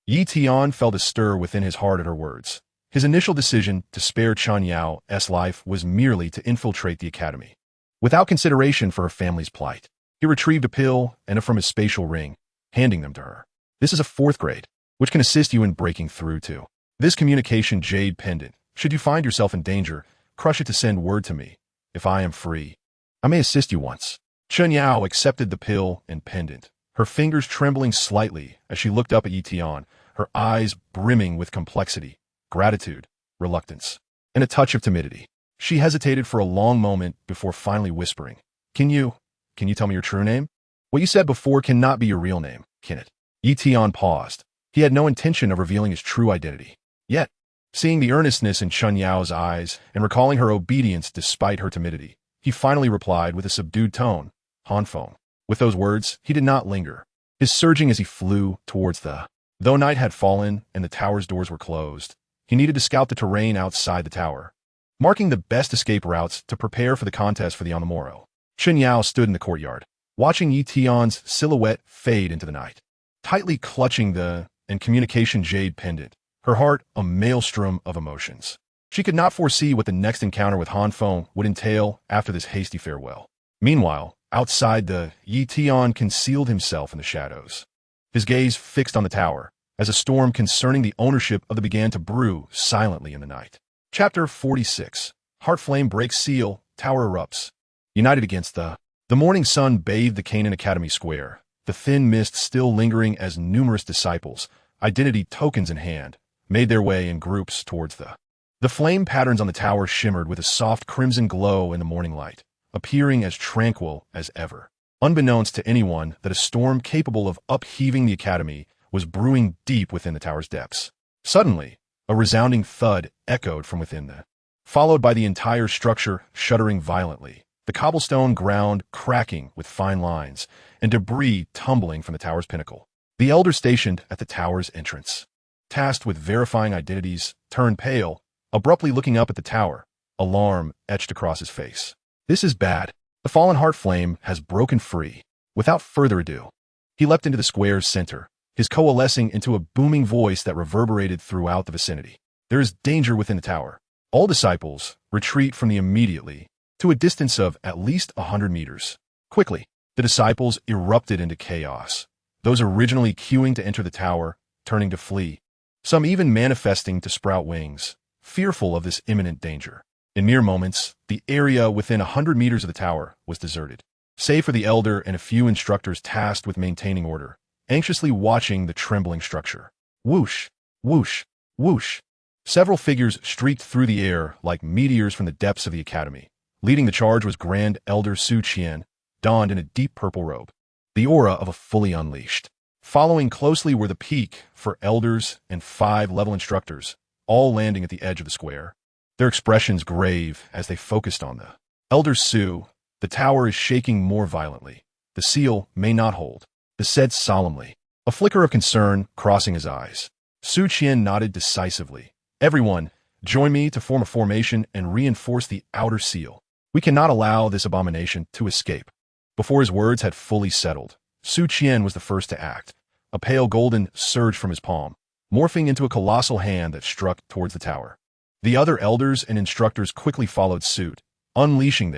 Yi Tian felt a stir within his heart at her words. His initial decision to spare Chen Yao's life was merely to infiltrate the academy. Without consideration for her family's plight, he retrieved a pill and from his spatial ring, handing them to her. This is a 4th grade, which can assist you in breaking through to. This communication jade pendant. Should you find yourself in danger, crush it to send word to me. if I am free, I may assist you once. Chen Yao accepted the pill and pendant, her fingers trembling slightly as she looked up at Yi Tian, her eyes brimming with complexity, gratitude, reluctance, and a touch of timidity. She hesitated for a long moment before finally whispering, Can you tell me your true name? What you said before cannot be your real name, can it? Yi Tian paused. He had no intention of revealing his true identity. Yet, seeing the earnestness in Chen Yao's eyes and recalling her obedience despite her timidity, he finally replied with a subdued tone, Han Feng. With those words, he did not linger, his surging as he flew towards Though night had fallen and the tower's doors were closed, he needed to scout the terrain outside the tower, marking the best escape routes to prepare for the contest for on the morrow. Chen Yao stood in the courtyard, watching Yi Tian's silhouette fade into the night, tightly clutching the communication jade pendant, her heart a maelstrom of emotions. She could not foresee what the next encounter with Han Feng would entail after this hasty farewell. Meanwhile, outside Yi Tian concealed himself in the shadows, his gaze fixed on the tower, as a storm concerning the ownership of the began to brew silently in the night. Chapter 46. Heartflame breaks seal, tower erupts. United against the morning sun bathed the Canaan Academy square, the thin mist still lingering as numerous disciples, identity tokens in hand, made their way in groups towards the flame patterns on the tower shimmered with a soft crimson glow in the morning light, appearing as tranquil as ever, unbeknownst to anyone that a storm capable of upheaving the academy was brewing deep within the tower's depths. Suddenly, a resounding thud echoed from within followed by the entire structure shuddering violently, the cobblestone ground cracking with fine lines, and debris tumbling from the tower's pinnacle. The elder stationed at the tower's entrance, tasked with verifying identities, turned pale, abruptly looking up at the tower, alarm etched across his face. This is bad. The fallen heart flame has broken free. Without further ado, he leapt into the square's center, his coalescing into a booming voice that reverberated throughout the vicinity. There is danger within the tower. All disciples, retreat from the immediately, to a distance of at least 100 meters. Quickly, the disciples erupted into chaos, those originally queuing to enter the tower, turning to flee, some even manifesting to sprout wings, fearful of this imminent danger. In mere moments, the area within 100 meters of the tower was deserted, save for the elder and a few instructors tasked with maintaining order, anxiously watching the trembling structure. Whoosh, whoosh, whoosh. Several figures streaked through the air like meteors from the depths of the academy. Leading the charge was Grand Elder Su Qian, donned in a deep purple robe, the aura of a fully unleashed. Following closely were the peak for elders and 5 level instructors, all landing at the edge of the square, their expressions grave as they focused on the Elder Su. The tower is shaking more violently. The seal may not hold, he said solemnly, a flicker of concern crossing his eyes. Su Qian nodded decisively. Everyone, join me to form a formation and reinforce the outer seal. We cannot allow this abomination to escape. Before his words had fully settled, Su Qian was the first to act. A pale golden surged from his palm, morphing into a colossal hand that struck towards the tower. The other elders and instructors quickly followed suit, unleashing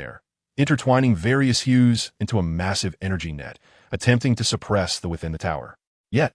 intertwining various hues into a massive energy net, attempting to suppress the within the tower. Yet,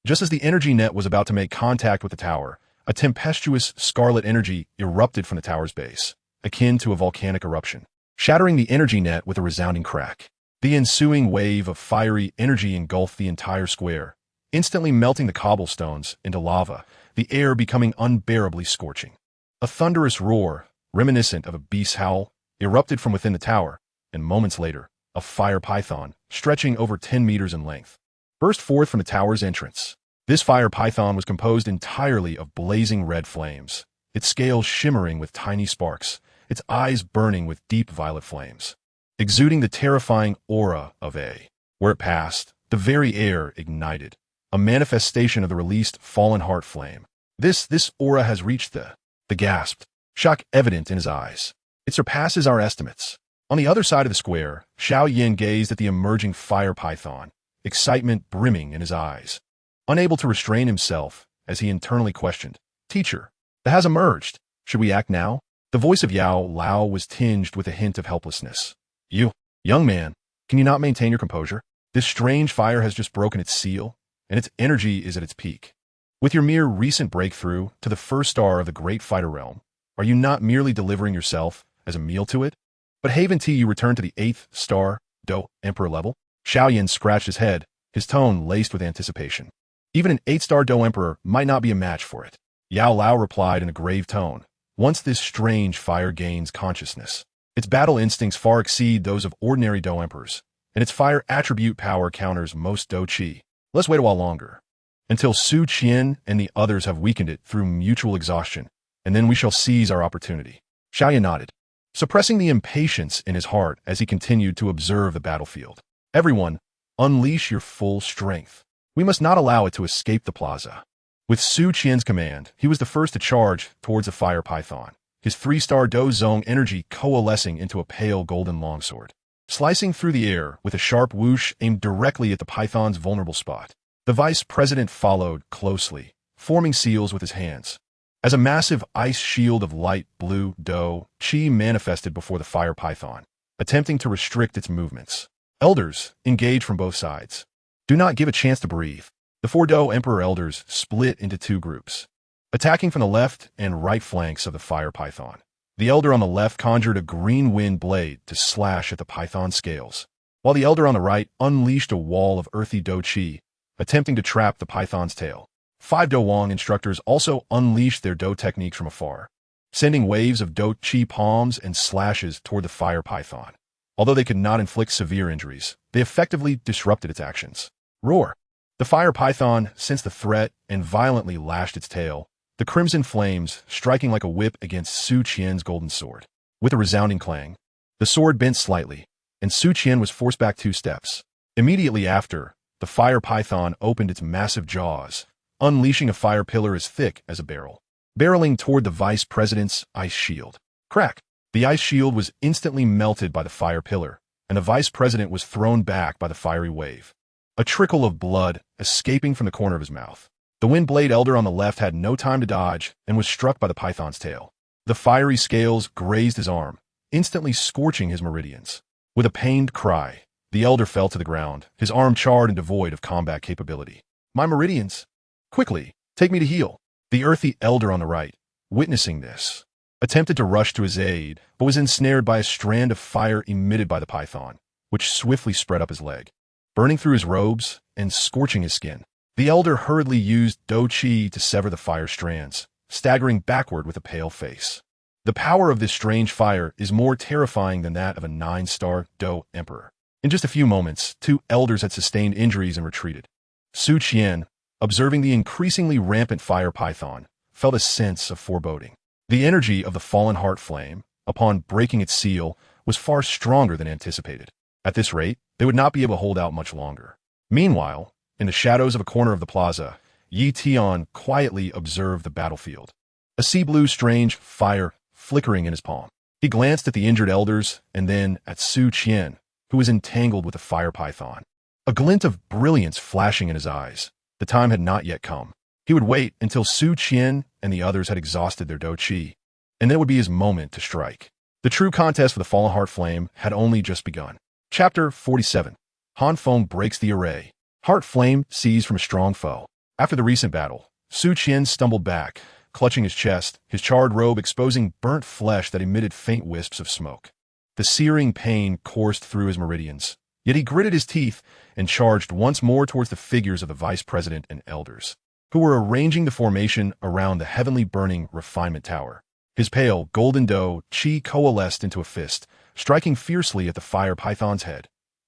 just as the energy net was about to make contact with the tower, a tempestuous scarlet energy erupted from the tower's base, akin to a volcanic eruption, shattering the energy net with a resounding crack. The ensuing wave of fiery energy engulfed the entire square, instantly melting the cobblestones into lava, the air becoming unbearably scorching. A thunderous roar, reminiscent of a beast's howl, erupted from within the tower, and moments later, a fire python, stretching over 10 meters in length, burst forth from the tower's entrance. This fire python was composed entirely of blazing red flames, its scales shimmering with tiny sparks, its eyes burning with deep violet flames, exuding the terrifying aura of a. Where it passed, the very air ignited, a manifestation of the released fallen heart flame. This aura has reached the gasped, shock evident in his eyes. It surpasses our estimates. On the other side of the square, Xiao Yan gazed at the emerging fire python, excitement brimming in his eyes, unable to restrain himself as he internally questioned, Teacher, that has emerged. Should we act now? The voice of Yao Lao was tinged with a hint of helplessness. You, young man, can you not maintain your composure? This strange fire has just broken its seal, and its energy is at its peak. With your mere recent breakthrough to the first star of the great fighter realm, are you not merely delivering yourself as a meal to it? But haven't you returned to the 8th star Dou Emperor level? Xiao Yan scratched his head, his tone laced with anticipation. Even an 8-star Dou Emperor might not be a match for it. Yao Lao replied in a grave tone. Once this strange fire gains consciousness, its battle instincts far exceed those of ordinary Dou Emperors, and its fire attribute power counters most Dou Qi. Let's wait a while longer, until Su Qian and the others have weakened it through mutual exhaustion, and then we shall seize our opportunity. Xiao Yan nodded, suppressing the impatience in his heart as he continued to observe the battlefield. Everyone, unleash your full strength. We must not allow it to escape the plaza. With Su Qian's command, he was the first to charge towards the fire python, his 3-star Dou Zong energy coalescing into a pale golden longsword, slicing through the air with a sharp whoosh aimed directly at the python's vulnerable spot. The vice president followed closely, forming seals with his hands. As a massive ice shield of light blue Dou Qi manifested before the fire python, attempting to restrict its movements. Elders, engage from both sides. Do not give a chance to breathe. The 4 Dou Emperor elders split into 2 groups, attacking from the left and right flanks of the fire python. The elder on the left conjured a green wind blade to slash at the python's scales, while the elder on the right unleashed a wall of earthy Dou Qi, attempting to trap the python's tail. 5 Dou Huang instructors also unleashed their Dou techniques from afar, sending waves of Dou Qi palms and slashes toward the fire python. Although they could not inflict severe injuries, they effectively disrupted its actions. Roar! The fire python sensed the threat and violently lashed its tail, the crimson flames striking like a whip against Su Qian's golden sword. With a resounding clang, the sword bent slightly, and Su Qian was forced back 2 steps. Immediately after, the fire python opened its massive jaws, unleashing a fire pillar as thick as a barrel, barreling toward the vice president's ice shield. Crack! The ice shield was instantly melted by the fire pillar, and the vice president was thrown back by the fiery wave, a trickle of blood escaping from the corner of his mouth. The wind blade elder on the left had no time to dodge and was struck by the python's tail. The fiery scales grazed his arm, instantly scorching his meridians. With a pained cry, the elder fell to the ground, his arm charred and devoid of combat capability. My meridians! Quickly, take me to heal. The earthy elder on the right, witnessing this, attempted to rush to his aid, but was ensnared by a strand of fire emitted by the python, which swiftly spread up his leg, burning through his robes and scorching his skin. The elder hurriedly used Dou Qi to sever the fire strands, staggering backward with a pale face. The power of this strange fire is more terrifying than that of a 9-star Dou Emperor. In just a few moments, 2 elders had sustained injuries and retreated. Su Qian, observing the increasingly rampant fire python, felt a sense of foreboding. The energy of the fallen heart flame, upon breaking its seal, was far stronger than anticipated. At this rate, they would not be able to hold out much longer. Meanwhile, in the shadows of a corner of the plaza, Yi Tian quietly observed the battlefield, a sea-blue strange fire flickering in his palm. He glanced at the injured elders and then at Su Qian, who was entangled with the fire python. A glint of brilliance flashing in his eyes. The time had not yet come. He would wait until Su Qian and the others had exhausted their Dou Qi, and then would be his moment to strike. The true contest for the fallen heart flame had only just begun. Chapter 47. Han Feng breaks the array. Heart flame seized from a strong foe. After the recent battle, Su Qian stumbled back, clutching his chest, his charred robe exposing burnt flesh that emitted faint wisps of smoke. The searing pain coursed through his meridians, yet he gritted his teeth and charged once more towards the figures of the vice president and elders, who were arranging the formation around the heavenly burning refinement tower. His pale, golden Dou Qi coalesced into a fist, striking fiercely at the fire python's head.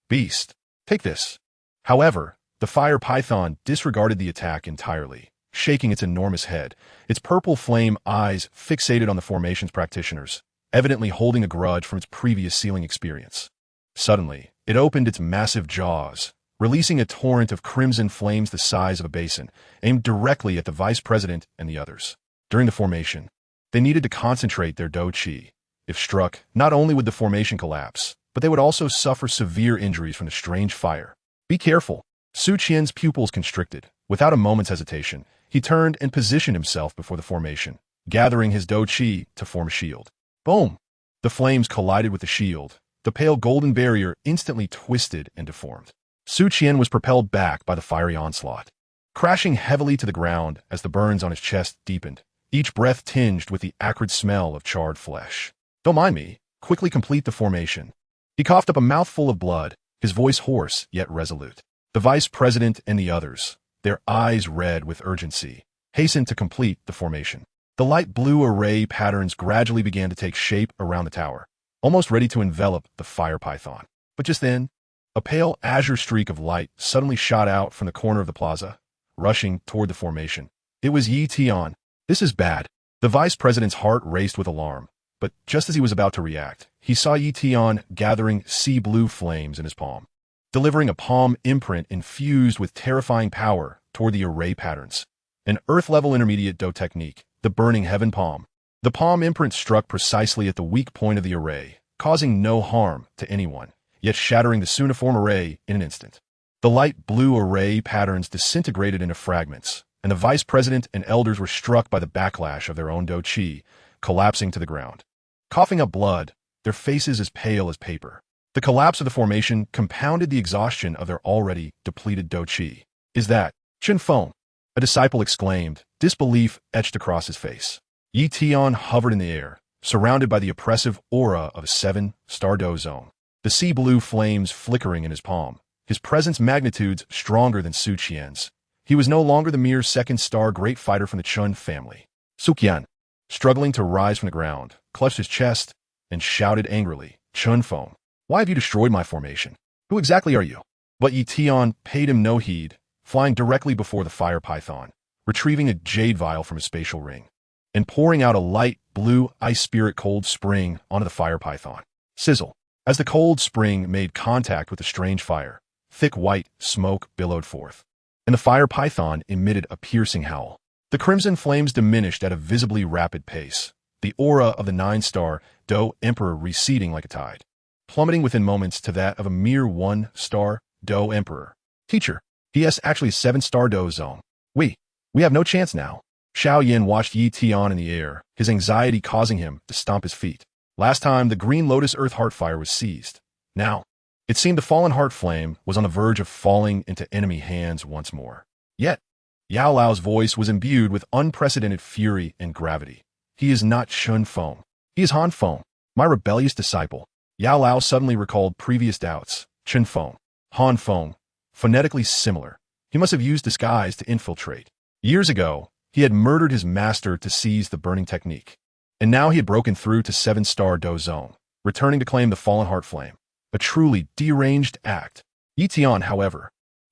Beast, take this. However, the fire python disregarded the attack entirely, shaking its enormous head, its purple flame eyes fixated on the formation's practitioners, evidently holding a grudge from its previous sealing experience. Suddenly, it opened its massive jaws, releasing a torrent of crimson flames the size of a basin, aimed directly at the vice president and the others. During the formation, they needed to concentrate their Dou Qi. If struck, not only would the formation collapse, but they would also suffer severe injuries from the strange fire. Be careful. Su Qian's pupils constricted. Without a moment's hesitation, he turned and positioned himself before the formation, gathering his Dou Qi to form a shield. Boom! The flames collided with the shield. The pale golden barrier instantly twisted and deformed. Su Qian was propelled back by the fiery onslaught, crashing heavily to the ground as the burns on his chest deepened, each breath tinged with the acrid smell of charred flesh. Don't mind me, quickly complete the formation. He coughed up a mouthful of blood, his voice hoarse yet resolute. The vice president and the others, their eyes red with urgency, hastened to complete the formation. The light blue array patterns gradually began to take shape around the tower, almost ready to envelop the fire python. But just then, a pale azure streak of light suddenly shot out from the corner of the plaza, rushing toward the formation. It was Tian. This is bad. The vice president's heart raced with alarm, but just as he was about to react, he saw Tian gathering sea blue flames in his palm, delivering a palm imprint infused with terrifying power toward the array patterns. An earth-level intermediate Dou technique, the burning heaven palm. The palm imprint struck precisely at the weak point of the array, causing no harm to anyone, yet shattering the suniform array in an instant. The light blue array patterns disintegrated into fragments, and the vice president and elders were struck by the backlash of their own Dou Qi, collapsing to the ground. Coughing up blood, their faces as pale as paper. The collapse of the formation compounded the exhaustion of their already depleted Dou Qi. Is that Han Feng? A disciple exclaimed, disbelief etched across his face. Tian hovered in the air, surrounded by the oppressive aura of a 7-star Dou zone. The sea blue flames flickering in his palm, his presence magnitudes stronger than Su Qian's. He was no longer the mere 2nd-star great fighter from the Chun family. Xiao Yan, struggling to rise from the ground, clutched his chest and shouted angrily, Han Feng, why have you destroyed my formation? Who exactly are you? But Tian paid him no heed, flying directly before the fire python, retrieving a jade vial from his spatial ring, and pouring out a light blue ice spirit cold spring onto the fire python. Sizzle. As the cold spring made contact with the strange fire, thick white smoke billowed forth, and the fire python emitted a piercing howl. The crimson flames diminished at a visibly rapid pace, the aura of the 9-star Dou Emperor receding like a tide, plummeting within moments to that of a mere 1-star Dou Emperor. Teacher, he has actually a 7-star Dou zone. We have no chance now. Xiao Yan watched Tian in the air, his anxiety causing him to stomp his feet. Last time, the green lotus earth heart fire was seized. Now, it seemed the fallen heart flame was on the verge of falling into enemy hands once more. Yet, Yao Lao's voice was imbued with unprecedented fury and gravity. He is not Han Feng. He is Han Feng, my rebellious disciple. Yao Lao suddenly recalled previous doubts. Han Feng, Han Feng, phonetically similar. He must have used disguise to infiltrate. Years ago, he had murdered his master to seize the burning technique. And now he had broken through to 7-star Dou zone, returning to claim the fallen heart flame. A truly deranged act. Tian, however,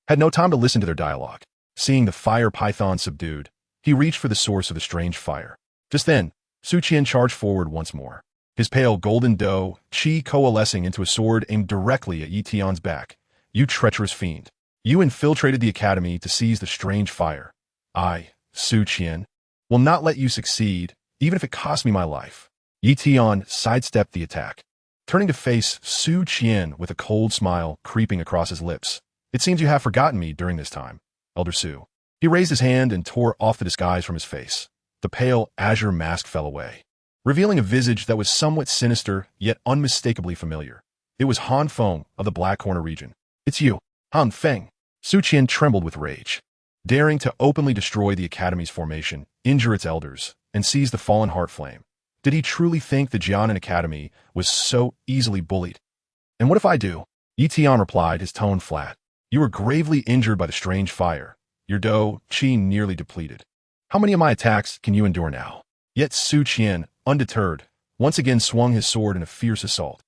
had no time to listen to their dialogue. Seeing the fire python subdued, he reached for the source of the strange fire. Just then, Su Qian charged forward once more, his pale golden Dou Qi coalescing into a sword aimed directly at Tian's back. You treacherous fiend. You infiltrated the academy to seize the strange fire. I, Su Qian, will not let you succeed, even if it costs me my life. Tian sidestepped the attack, turning to face Su Qian with a cold smile creeping across his lips. It seems you have forgotten me during this time, Elder Su. He raised his hand and tore off the disguise from his face. The pale azure mask fell away, revealing a visage that was somewhat sinister yet unmistakably familiar. It was Han Feng of the Black Corner region. It's you, Han Feng. Su Qian trembled with rage, daring to openly destroy the academy's formation, injure its elders, and seize the fallen heart flame. Did he truly think the Jianan Academy was so easily bullied? And what if I do? Tian replied, his tone flat. You were gravely injured by the strange fire, your Dou Qi nearly depleted. How many of my attacks can you endure now? Yet Su Qian, undeterred, once again swung his sword in a fierce assault.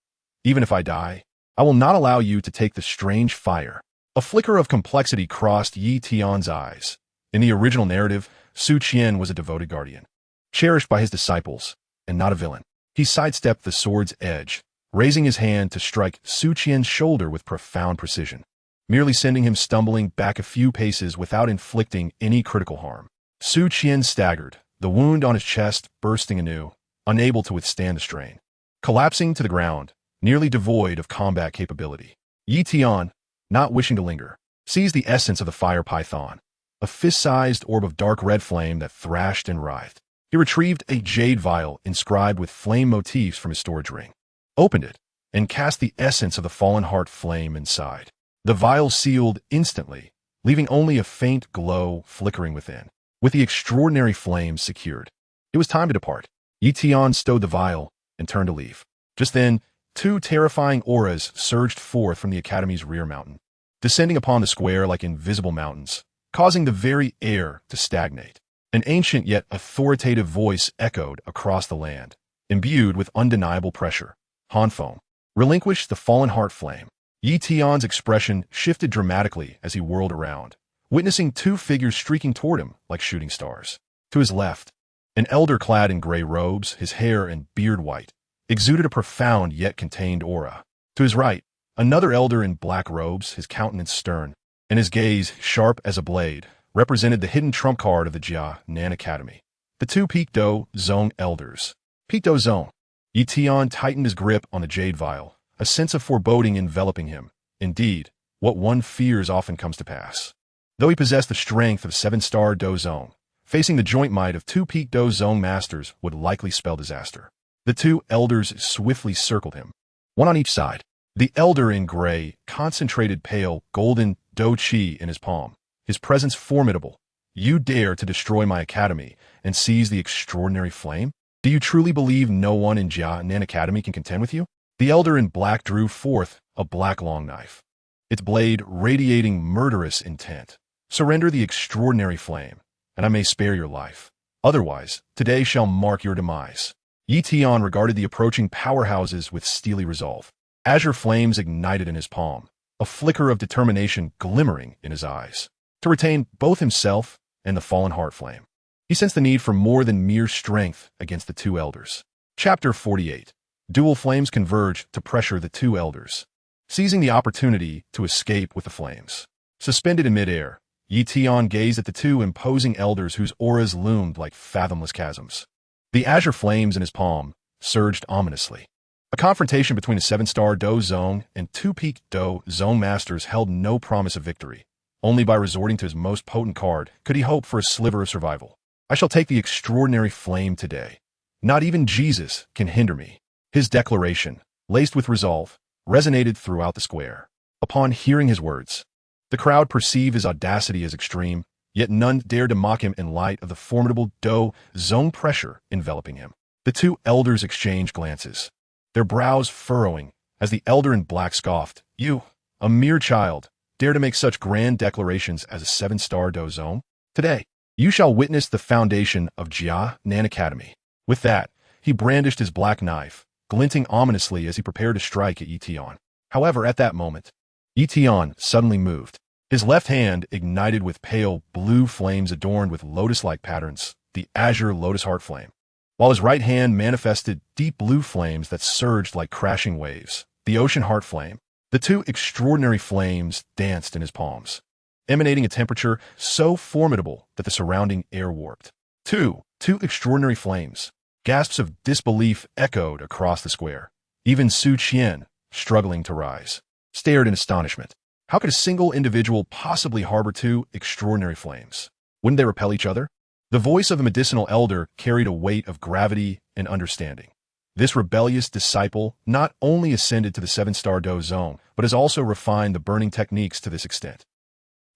Even if I die, I will not allow you to take the strange fire. A flicker of complexity crossed Tian's eyes. In the original narrative, Su Qian was a devoted guardian, cherished by his disciples, and not a villain. He sidestepped the sword's edge, raising his hand to strike Su Qian's shoulder with profound precision, merely sending him stumbling back a few paces without inflicting any critical harm. Su Qian staggered, the wound on his chest bursting anew, unable to withstand the strain. Collapsing to the ground, nearly devoid of combat capability, Tian, not wishing to linger, seized the essence of the fire python, a fist-sized orb of dark red flame that thrashed and writhed. He retrieved a jade vial inscribed with flame motifs from his storage ring, opened it, and cast the essence of the fallen heart flame inside. The vial sealed instantly, leaving only a faint glow flickering within. With the extraordinary flames secured, it was time to depart. Tian stowed the vial and turned to leave. Just then, two terrifying auras surged forth from the Academy's rear mountain, descending upon the square like invisible mountains, causing the very air to stagnate. An ancient yet authoritative voice echoed across the land, imbued with undeniable pressure. Han Feng, relinquish the fallen heart flame. Yi Tian's expression shifted dramatically as he whirled around, witnessing two figures streaking toward him like shooting stars. To his left, an elder clad in gray robes, his hair and beard white, exuded a profound yet contained aura. To his right, another elder in black robes, his countenance stern, and his gaze sharp as a blade, represented the hidden trump card of the Jia Nan Academy. The two Peak Dou Zong elders. Peak Dou Zong. Yi Tian tightened his grip on the jade vial, a sense of foreboding enveloping him. Indeed, what one fears often comes to pass. Though he possessed the strength of seven-star Dou Zong, facing the joint might of two Peak Dou Zong masters would likely spell disaster. The two elders swiftly circled him, one on each side. The elder in gray concentrated pale, golden Dou Qi in his palm, his presence formidable. You dare to destroy my academy and seize the extraordinary flame? Do you truly believe no one in Jia Nan Academy can contend with you? The elder in black drew forth a black long knife, its blade radiating murderous intent. Surrender the extraordinary flame, and I may spare your life. Otherwise, today shall mark your demise. Yi Tian regarded the approaching powerhouses with steely resolve. Azure flames ignited in his palm, a flicker of determination glimmering in his eyes, to retain both himself and the fallen heart flame. He sensed the need for more than mere strength against the two elders. Chapter 48. Dual flames converge to pressure the two elders, seizing the opportunity to escape with the flames. Suspended in midair, Yi Tian gazed at the two imposing elders whose auras loomed like fathomless chasms. The azure flames in his palm surged ominously. A confrontation between a seven-star Dou Zong and two Peak Dou Zong masters held no promise of victory. Only by resorting to his most potent card could he hope for a sliver of survival. I shall take the extraordinary flame today. Not even Jesus can hinder me. His declaration, laced with resolve, resonated throughout the square. Upon hearing his words, the crowd perceived his audacity as extreme, yet none dared to mock him in light of the formidable Dou Zong pressure enveloping him. The two elders exchanged glances, their brows furrowing, as the elder in black scoffed. You, a mere child, dare to make such grand declarations as a seven-star Dou Zong? Today, you shall witness the foundation of Jia Nan Academy. With that, he brandished his black knife, glinting ominously as he prepared to strike at Yi Tian. However, at that moment, Yi Tian suddenly moved. His left hand ignited with pale blue flames adorned with lotus-like patterns, the azure lotus heart flame, while his right hand manifested deep blue flames that surged like crashing waves, the ocean heart flame. The two extraordinary flames danced in his palms, emanating a temperature so formidable that the surrounding air warped. Two extraordinary flames. Gasps of disbelief echoed across the square. Even Su Qian, struggling to rise, stared in astonishment. How could a single individual possibly harbor two extraordinary flames? Wouldn't they repel each other? The voice of the medicinal elder carried a weight of gravity and understanding. This rebellious disciple not only ascended to the seven-star Dou Zong, but has also refined the burning techniques to this extent.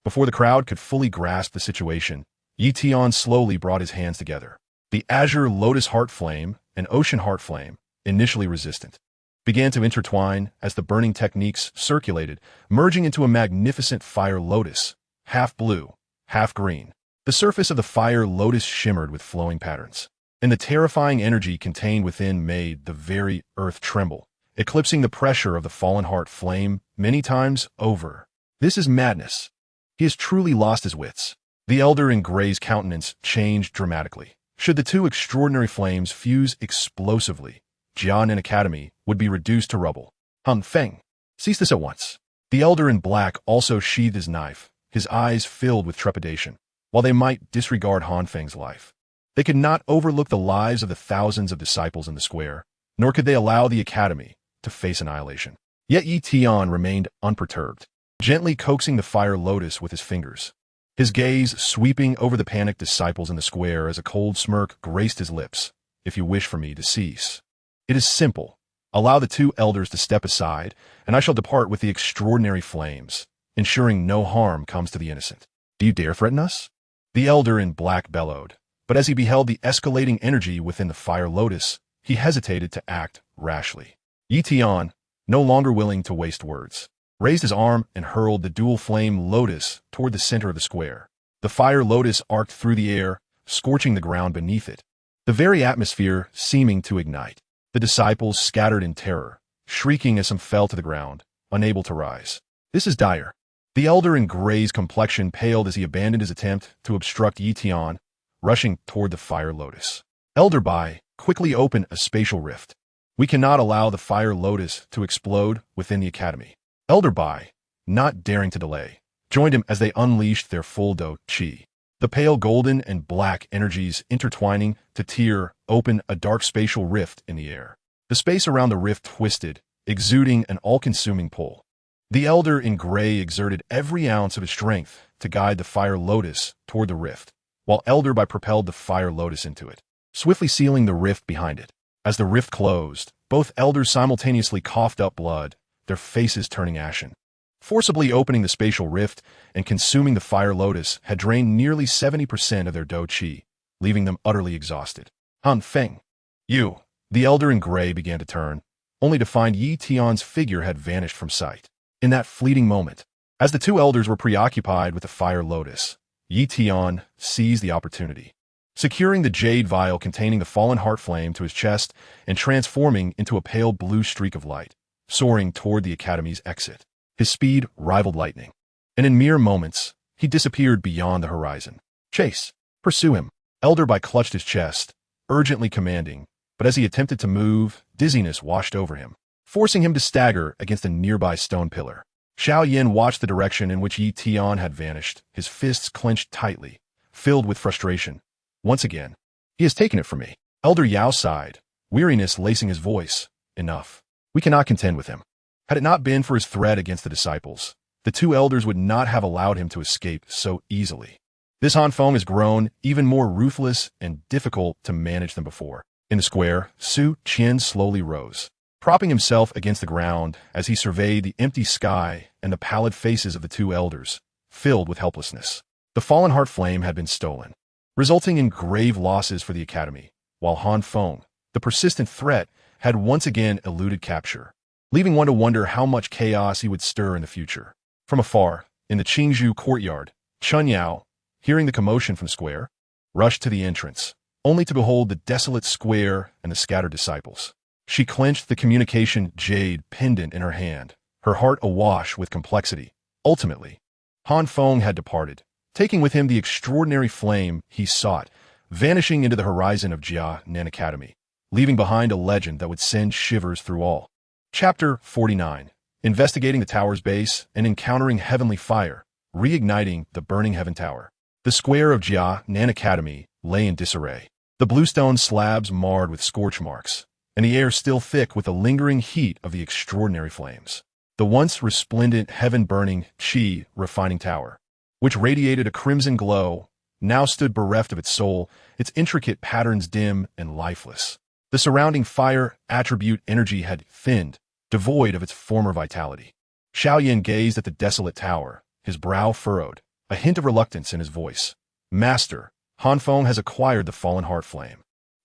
Before the crowd could fully grasp the situation, Yi Tian slowly brought his hands together. The azure lotus heart flame and ocean heart flame, initially resistant, began to intertwine as the burning techniques circulated, merging into a magnificent fire lotus, half blue, half green. The surface of the fire lotus shimmered with flowing patterns, and the terrifying energy contained within made the very earth tremble, eclipsing the pressure of the fallen heart flame many times over. This is madness. He has truly lost his wits. The elder in gray's countenance changed dramatically. Should the two extraordinary flames fuse explosively, Jia Nan Academy would be reduced to rubble. Han Feng, cease this at once. The elder in black also sheathed his knife, his eyes filled with trepidation. While they might disregard Han Feng's life, they could not overlook the lives of the thousands of disciples in the square, nor could they allow the academy to face annihilation. Yet Yi Tian remained unperturbed, gently coaxing the fire lotus with his fingers, his gaze sweeping over the panicked disciples in the square as a cold smirk graced his lips. If you wish for me to cease, it is simple. Allow the two elders to step aside, and I shall depart with the extraordinary flames, ensuring no harm comes to the innocent. Do you dare threaten us? The elder in black bellowed, but as he beheld the escalating energy within the fire lotus, he hesitated to act rashly. Yi Tian, no longer willing to waste words, raised his arm and hurled the dual flame lotus toward the center of the square. The fire lotus arced through the air, scorching the ground beneath it, the very atmosphere seeming to ignite. The disciples scattered in terror, shrieking as some fell to the ground, unable to rise. This is dire. The elder in gray's complexion paled as he abandoned his attempt to obstruct Yi Tian, rushing toward the fire lotus. Elder Bai, quickly open a spatial rift. We cannot allow the fire lotus to explode within the academy. Elder Bai, not daring to delay, joined him as they unleashed their full Dou Qi. The pale golden and black energies intertwining to tear open a dark spatial rift in the air. The space around the rift twisted, exuding an all-consuming pull. The elder in gray exerted every ounce of his strength to guide the fire lotus toward the rift, while Elder Bai propelled the fire lotus into it, swiftly sealing the rift behind it. As the rift closed, both elders simultaneously coughed up blood, their faces turning ashen. Forcibly opening the spatial rift and consuming the fire lotus had drained nearly 70% of their Dou Qi, leaving them utterly exhausted. Han Feng, you, the elder in gray began to turn, only to find Yi Tian's figure had vanished from sight. In that fleeting moment, as the two elders were preoccupied with the fire lotus, Yi Tian seized the opportunity, securing the jade vial containing the fallen heart flame to his chest and transforming into a pale blue streak of light, soaring toward the academy's exit. His speed rivaled lightning, and in mere moments, he disappeared beyond the horizon. Chase! Pursue him! Elder Bai clutched his chest, urgently commanding, but as he attempted to move, dizziness washed over him, forcing him to stagger against a nearby stone pillar. Xiao Yan watched the direction in which Yi Tian had vanished, his fists clenched tightly, filled with frustration. Once again, he has taken it from me. Elder Yao sighed, weariness lacing his voice. Enough. We cannot contend with him. Had it not been for his threat against the disciples, the two elders would not have allowed him to escape so easily. This Han Feng has grown even more ruthless and difficult to manage than before. In the square, Su Qian slowly rose, propping himself against the ground as he surveyed the empty sky and the pallid faces of the two elders, filled with helplessness. The fallen heart flame had been stolen, resulting in grave losses for the academy, while Han Feng, the persistent threat, had once again eluded capture, leaving one to wonder how much chaos he would stir in the future. From afar, in the Qingzhou courtyard, Chun Yao, hearing the commotion from the square, rushed to the entrance, only to behold the desolate square and the scattered disciples. She clenched the communication jade pendant in her hand, her heart awash with complexity. Ultimately, Han Feng had departed, taking with him the extraordinary flame he sought, vanishing into the horizon of Jia Nan Academy, leaving behind a legend that would send shivers through all. Chapter 49. Investigating the tower's base and encountering heavenly fire, reigniting the burning heaven tower. The square of Jia Nan Academy lay in disarray, the bluestone slabs marred with scorch marks, and the air still thick with the lingering heat of the extraordinary flames. The once resplendent heaven-burning Qi refining tower, which radiated a crimson glow, now stood bereft of its soul, its intricate patterns dim and lifeless. The surrounding fire attribute energy had thinned, devoid of its former vitality. Xiao Yan gazed at the desolate tower, his brow furrowed, a hint of reluctance in his voice. Master, Han Feng has acquired the fallen heart flame.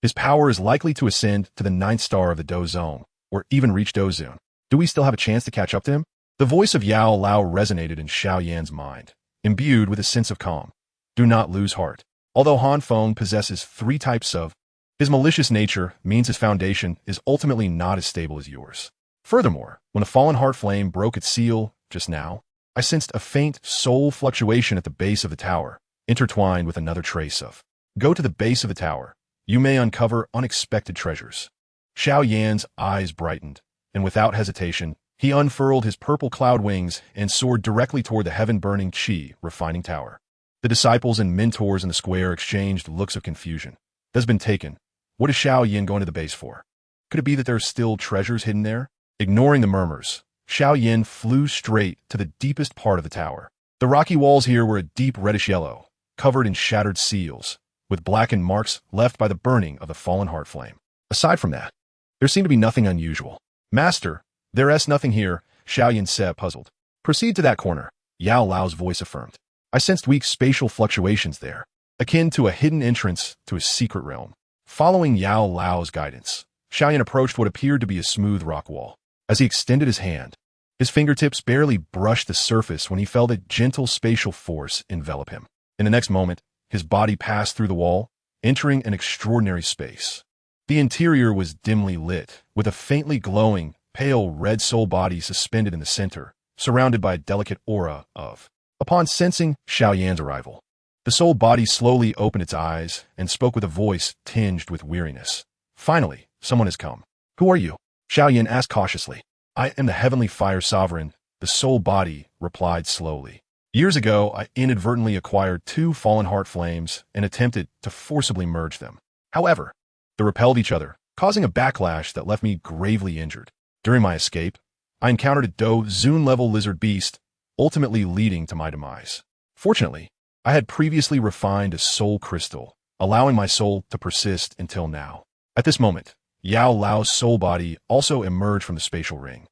His power is likely to ascend to the 9th star of the Dou Zone, or even reach Dou Zone. Do we still have a chance to catch up to him? The voice of Yao Lao resonated in Xiao Yan's mind, imbued with a sense of calm. Do not lose heart. Although Han Feng possesses 3 types of, his malicious nature means his foundation is ultimately not as stable as yours. Furthermore, when the fallen heart flame broke its seal just now, I sensed a faint soul fluctuation at the base of the tower, intertwined with another trace of. Go to the base of the tower. You may uncover unexpected treasures. Xiao Yan's eyes brightened, and without hesitation, he unfurled his purple cloud wings and soared directly toward the heaven-burning Qi refining tower. The disciples and mentors in the square exchanged looks of confusion. That's been taken. What is Xiao Yan going to the base for? Could it be that there are still treasures hidden there? Ignoring the murmurs, Xiao Yan flew straight to the deepest part of the tower. The rocky walls here were a deep reddish yellow, covered in shattered seals, with blackened marks left by the burning of the fallen heart flame. Aside from that, there seemed to be nothing unusual. Master, there is nothing here, Xiao Yan said, puzzled. Proceed to that corner, Yao Lao's voice affirmed. I sensed weak spatial fluctuations there, akin to a hidden entrance to a secret realm. Following Yao Lao's guidance, Xiao Yan approached what appeared to be a smooth rock wall. As he extended his hand, his fingertips barely brushed the surface when he felt a gentle spatial force envelop him. In the next moment, his body passed through the wall, entering an extraordinary space. The interior was dimly lit, with a faintly glowing, pale red soul body suspended in the center, surrounded by a delicate aura of. Upon sensing Xiao Yan's arrival, the soul body slowly opened its eyes and spoke with a voice tinged with weariness. Finally, someone has come. Who are you? Xiao Yan asked cautiously. I am the heavenly fire sovereign, the soul body replied slowly. Years ago, I inadvertently acquired 2 fallen heart flames and attempted to forcibly merge them. However, they repelled each other, causing a backlash that left me gravely injured. During my escape, I encountered a Dou Zun-level lizard beast, ultimately leading to my demise. Fortunately, I had previously refined a soul crystal, allowing my soul to persist until now. At this moment, Yao Lao's soul body also emerged from the spatial ring.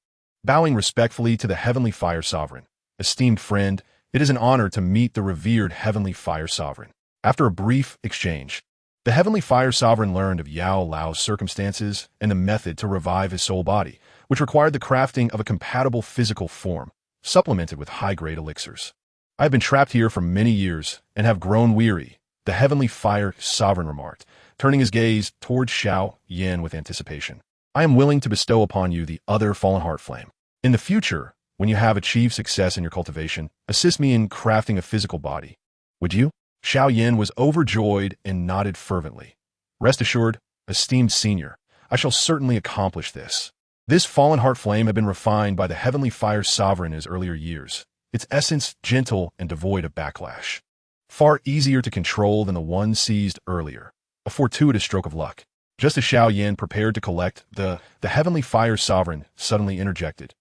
Bowing respectfully to the Heavenly Fire Sovereign, esteemed friend, it is an honor to meet the revered Heavenly Fire Sovereign. After a brief exchange, the Heavenly Fire Sovereign learned of Yao Lao's circumstances and the method to revive his soul body, which required the crafting of a compatible physical form, supplemented with high-grade elixirs. I have been trapped here for many years and have grown weary, the Heavenly Fire Sovereign remarked, turning his gaze towards Xiao Yan with anticipation. I am willing to bestow upon you the other fallen heart flame. In the future, when you have achieved success in your cultivation, assist me in crafting a physical body. Would you? Xiao Yan was overjoyed and nodded fervently. Rest assured, esteemed senior, I shall certainly accomplish this. This fallen heart flame had been refined by the Heavenly Fire Sovereign in his earlier years, its essence gentle and devoid of backlash. Far easier to control than the one seized earlier. A fortuitous stroke of luck. Just as Xiao Yan prepared to collect, the Heavenly Fire Sovereign suddenly interjected.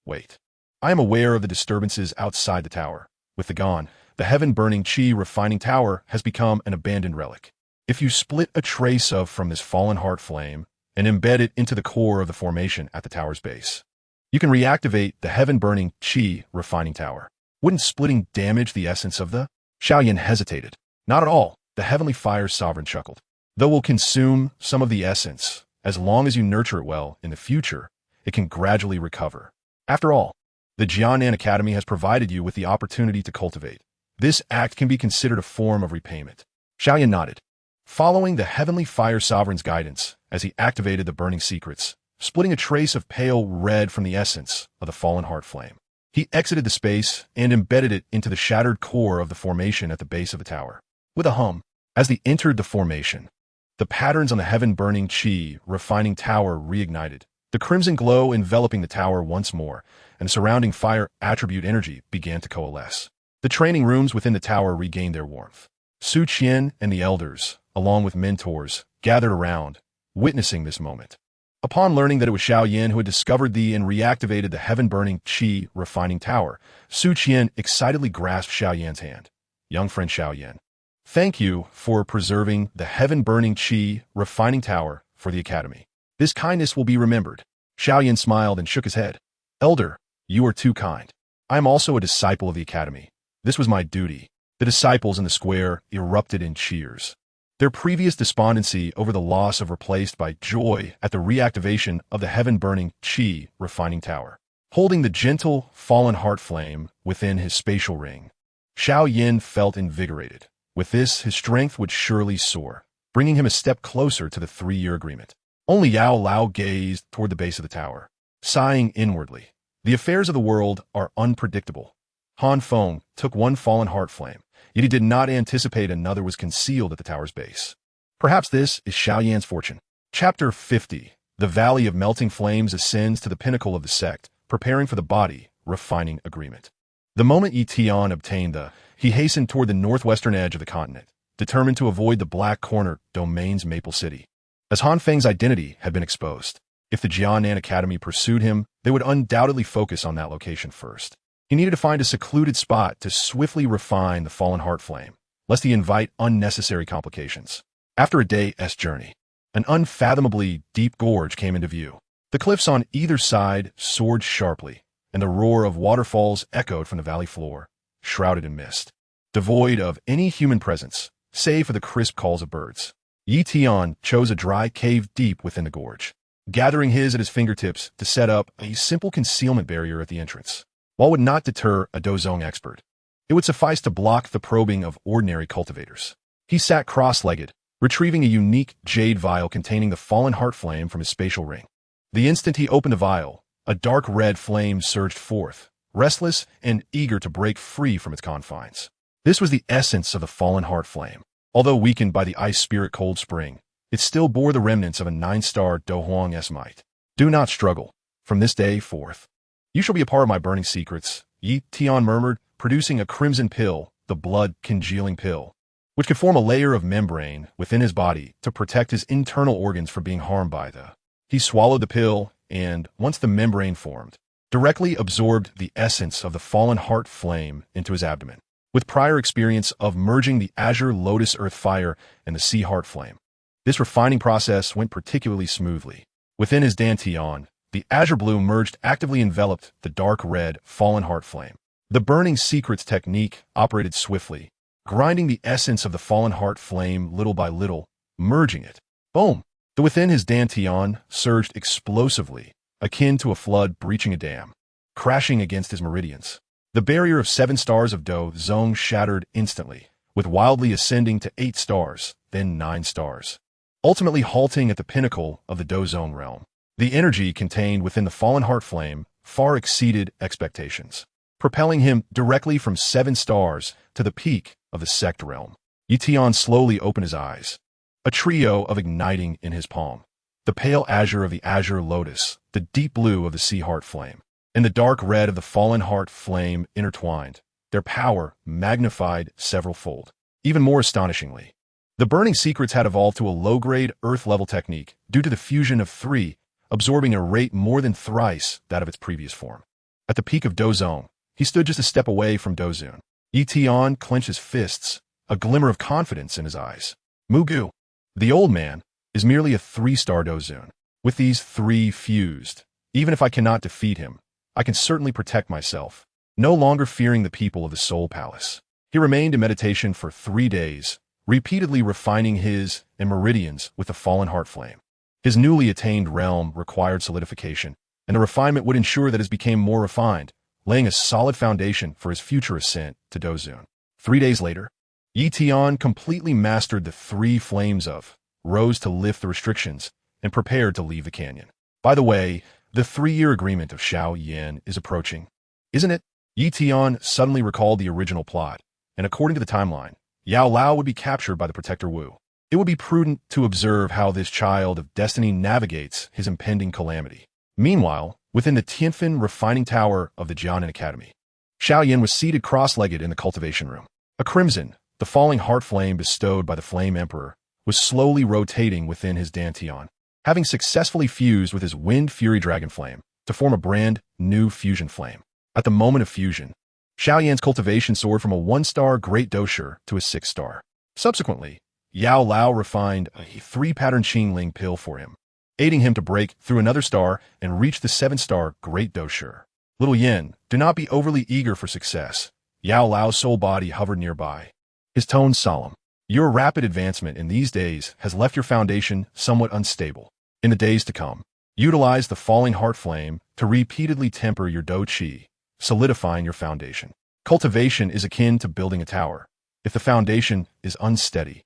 Wait. I am aware of the disturbances outside the tower. With the gone, the heaven-burning Qi refining tower has become an abandoned relic. If you split a trace of from this fallen heart flame and embed it into the core of the formation at the tower's base, you can reactivate the heaven-burning Qi refining tower. Wouldn't splitting damage the essence of the? Xiao Yan hesitated. Not at all, the Heavenly Fire Sovereign chuckled. Though will consume some of the essence, as long as you nurture it well in the future, it can gradually recover. After all, the Jianan Academy has provided you with the opportunity to cultivate. This act can be considered a form of repayment. Xiao Yan nodded, following the Heavenly Fire Sovereign's guidance as he activated the burning secrets, splitting a trace of pale red from the essence of the fallen heart flame. He exited the space and embedded it into the shattered core of the formation at the base of the tower. With a hum, as they entered the formation, the patterns on the heaven-burning Qi refining tower reignited, the crimson glow enveloping the tower once more, and the surrounding fire attribute energy began to coalesce. The training rooms within the tower regained their warmth. Su Qian and the elders, along with mentors, gathered around, witnessing this moment. Upon learning that it was Xiao Yan who had discovered and reactivated the heaven-burning Qi refining tower, Su Qian excitedly grasped Xiao Yan's hand. Young friend Xiao Yan, thank you for preserving the heaven-burning Qi refining tower for the Academy. This kindness will be remembered. Xiao Yan smiled and shook his head. Elder, you are too kind. I am also a disciple of the Academy. This was my duty. The disciples in the square erupted in cheers. Their previous despondency over the loss of replaced by joy at the reactivation of the heaven-burning Qi refining tower. Holding the gentle, fallen heart flame within his spatial ring, Xiao Yan felt invigorated. With this, his strength would surely soar, bringing him a step closer to the 3-year agreement. Only Yao Lao gazed toward the base of the tower, sighing inwardly. The affairs of the world are unpredictable. Han Feng took one fallen heart flame, yet he did not anticipate another was concealed at the tower's base. Perhaps this is Xiao Yan's fortune. Chapter 50. The Valley of Melting Flames ascends to the pinnacle of the sect, preparing for the body refining agreement. The moment Tian obtained he hastened toward the northwestern edge of the continent, determined to avoid the Black Corner Domain's Maple City. As Han Feng's identity had been exposed, if the Jianan Academy pursued him, they would undoubtedly focus on that location first. He needed to find a secluded spot to swiftly refine the fallen heart flame, lest he invite unnecessary complications. After a day's journey, an unfathomably deep gorge came into view. The cliffs on either side soared sharply, and the roar of waterfalls echoed from the valley floor, shrouded in mist, devoid of any human presence, save for the crisp calls of birds. Yi Tian chose a dry cave deep within the gorge. gathering his at his fingertips to set up a simple concealment barrier at the entrance. While it would not deter a Dou Zong expert, it would suffice to block the probing of ordinary cultivators. He sat cross-legged, retrieving a unique jade vial containing the fallen heart flame from his spatial ring. The instant he opened the vial, a dark red flame surged forth, restless and eager to break free from its confines. This was the essence of the fallen heart flame. Although weakened by the ice spirit cold spring, it still bore the remnants of a 9-star Dou Huang might. Do not struggle. From this day forth, you shall be a part of my burning secrets, Tian murmured, producing a crimson pill, the blood-congealing pill, which could form a layer of membrane within his body to protect his internal organs from being harmed by the. He swallowed the pill and, once the membrane formed, directly absorbed the essence of the fallen heart flame into his abdomen. With prior experience of merging the azure lotus earth fire and the sea heart flame, this refining process went particularly smoothly. Within his dantian, the azure blue merged actively enveloped the dark red fallen heart flame. The burning secrets technique operated swiftly, grinding the essence of the fallen heart flame little by little, merging it. Boom! The within his dantian surged explosively, akin to a flood breaching a dam, crashing against his meridians. The barrier of 7 stars of Dou Zong shattered instantly, with wildly ascending to 8 stars, then 9 stars, ultimately halting at the pinnacle of the Dou Zong realm. The energy contained within the fallen heart flame far exceeded expectations, propelling him directly from 7 stars to the peak of the sect realm. Tian slowly opened his eyes, a trio of igniting in his palm. The pale azure of the azure lotus, the deep blue of the sea heart flame, and the dark red of the fallen heart flame intertwined, their power magnified several-fold. Even more astonishingly, the burning secrets had evolved to a low-grade Earth-level technique due to the fusion of 3, absorbing a rate more than thrice that of its previous form. At the peak of Dou Zong, he stood just a step away from Dou Zun. Tian clenched his fists, a glimmer of confidence in his eyes. Mugu, the old man, is merely a 3-star Dou Zun. With these 3 fused, even if I cannot defeat him, I can certainly protect myself, no longer fearing the people of the Soul Palace. He remained in meditation for 3 days, repeatedly refining his meridians with the fallen heart flame. His newly attained realm required solidification, and the refinement would ensure that it became more refined, laying a solid foundation for his future ascent to Dou Zun. 3 days later, Tian completely mastered the 3 flames of, rose to lift the restrictions, and prepared to leave the canyon. By the way, the 3-year agreement of Xiao Yan is approaching, isn't it? Tian suddenly recalled the original plot, and according to the timeline, Yao Lao would be captured by the Protector Wu. It would be prudent to observe how this child of destiny navigates his impending calamity. Meanwhile, within the Tianfen refining tower of the Jianan Academy, Xiao Yan was seated cross-legged in the cultivation room. A crimson, the falling heart flame bestowed by the Flame Emperor, was slowly rotating within his dantian, having successfully fused with his Wind Fury Dragon Flame to form a brand new fusion flame. At the moment of fusion, Xiao Yan's cultivation soared from a 1-star Great Dosher to a 6-star. Subsequently, Yao Lao refined a 3-pattern Qingling pill for him, aiding him to break through another star and reach the 7-star Great Dosher. Little Yin, do not be overly eager for success. Yao Lao's soul body hovered nearby, his tone solemn. Your rapid advancement in these days has left your foundation somewhat unstable. In the days to come, utilize the falling heart flame to repeatedly temper your Dou Qi, solidifying your foundation. Cultivation is akin to building a tower. If the foundation is unsteady,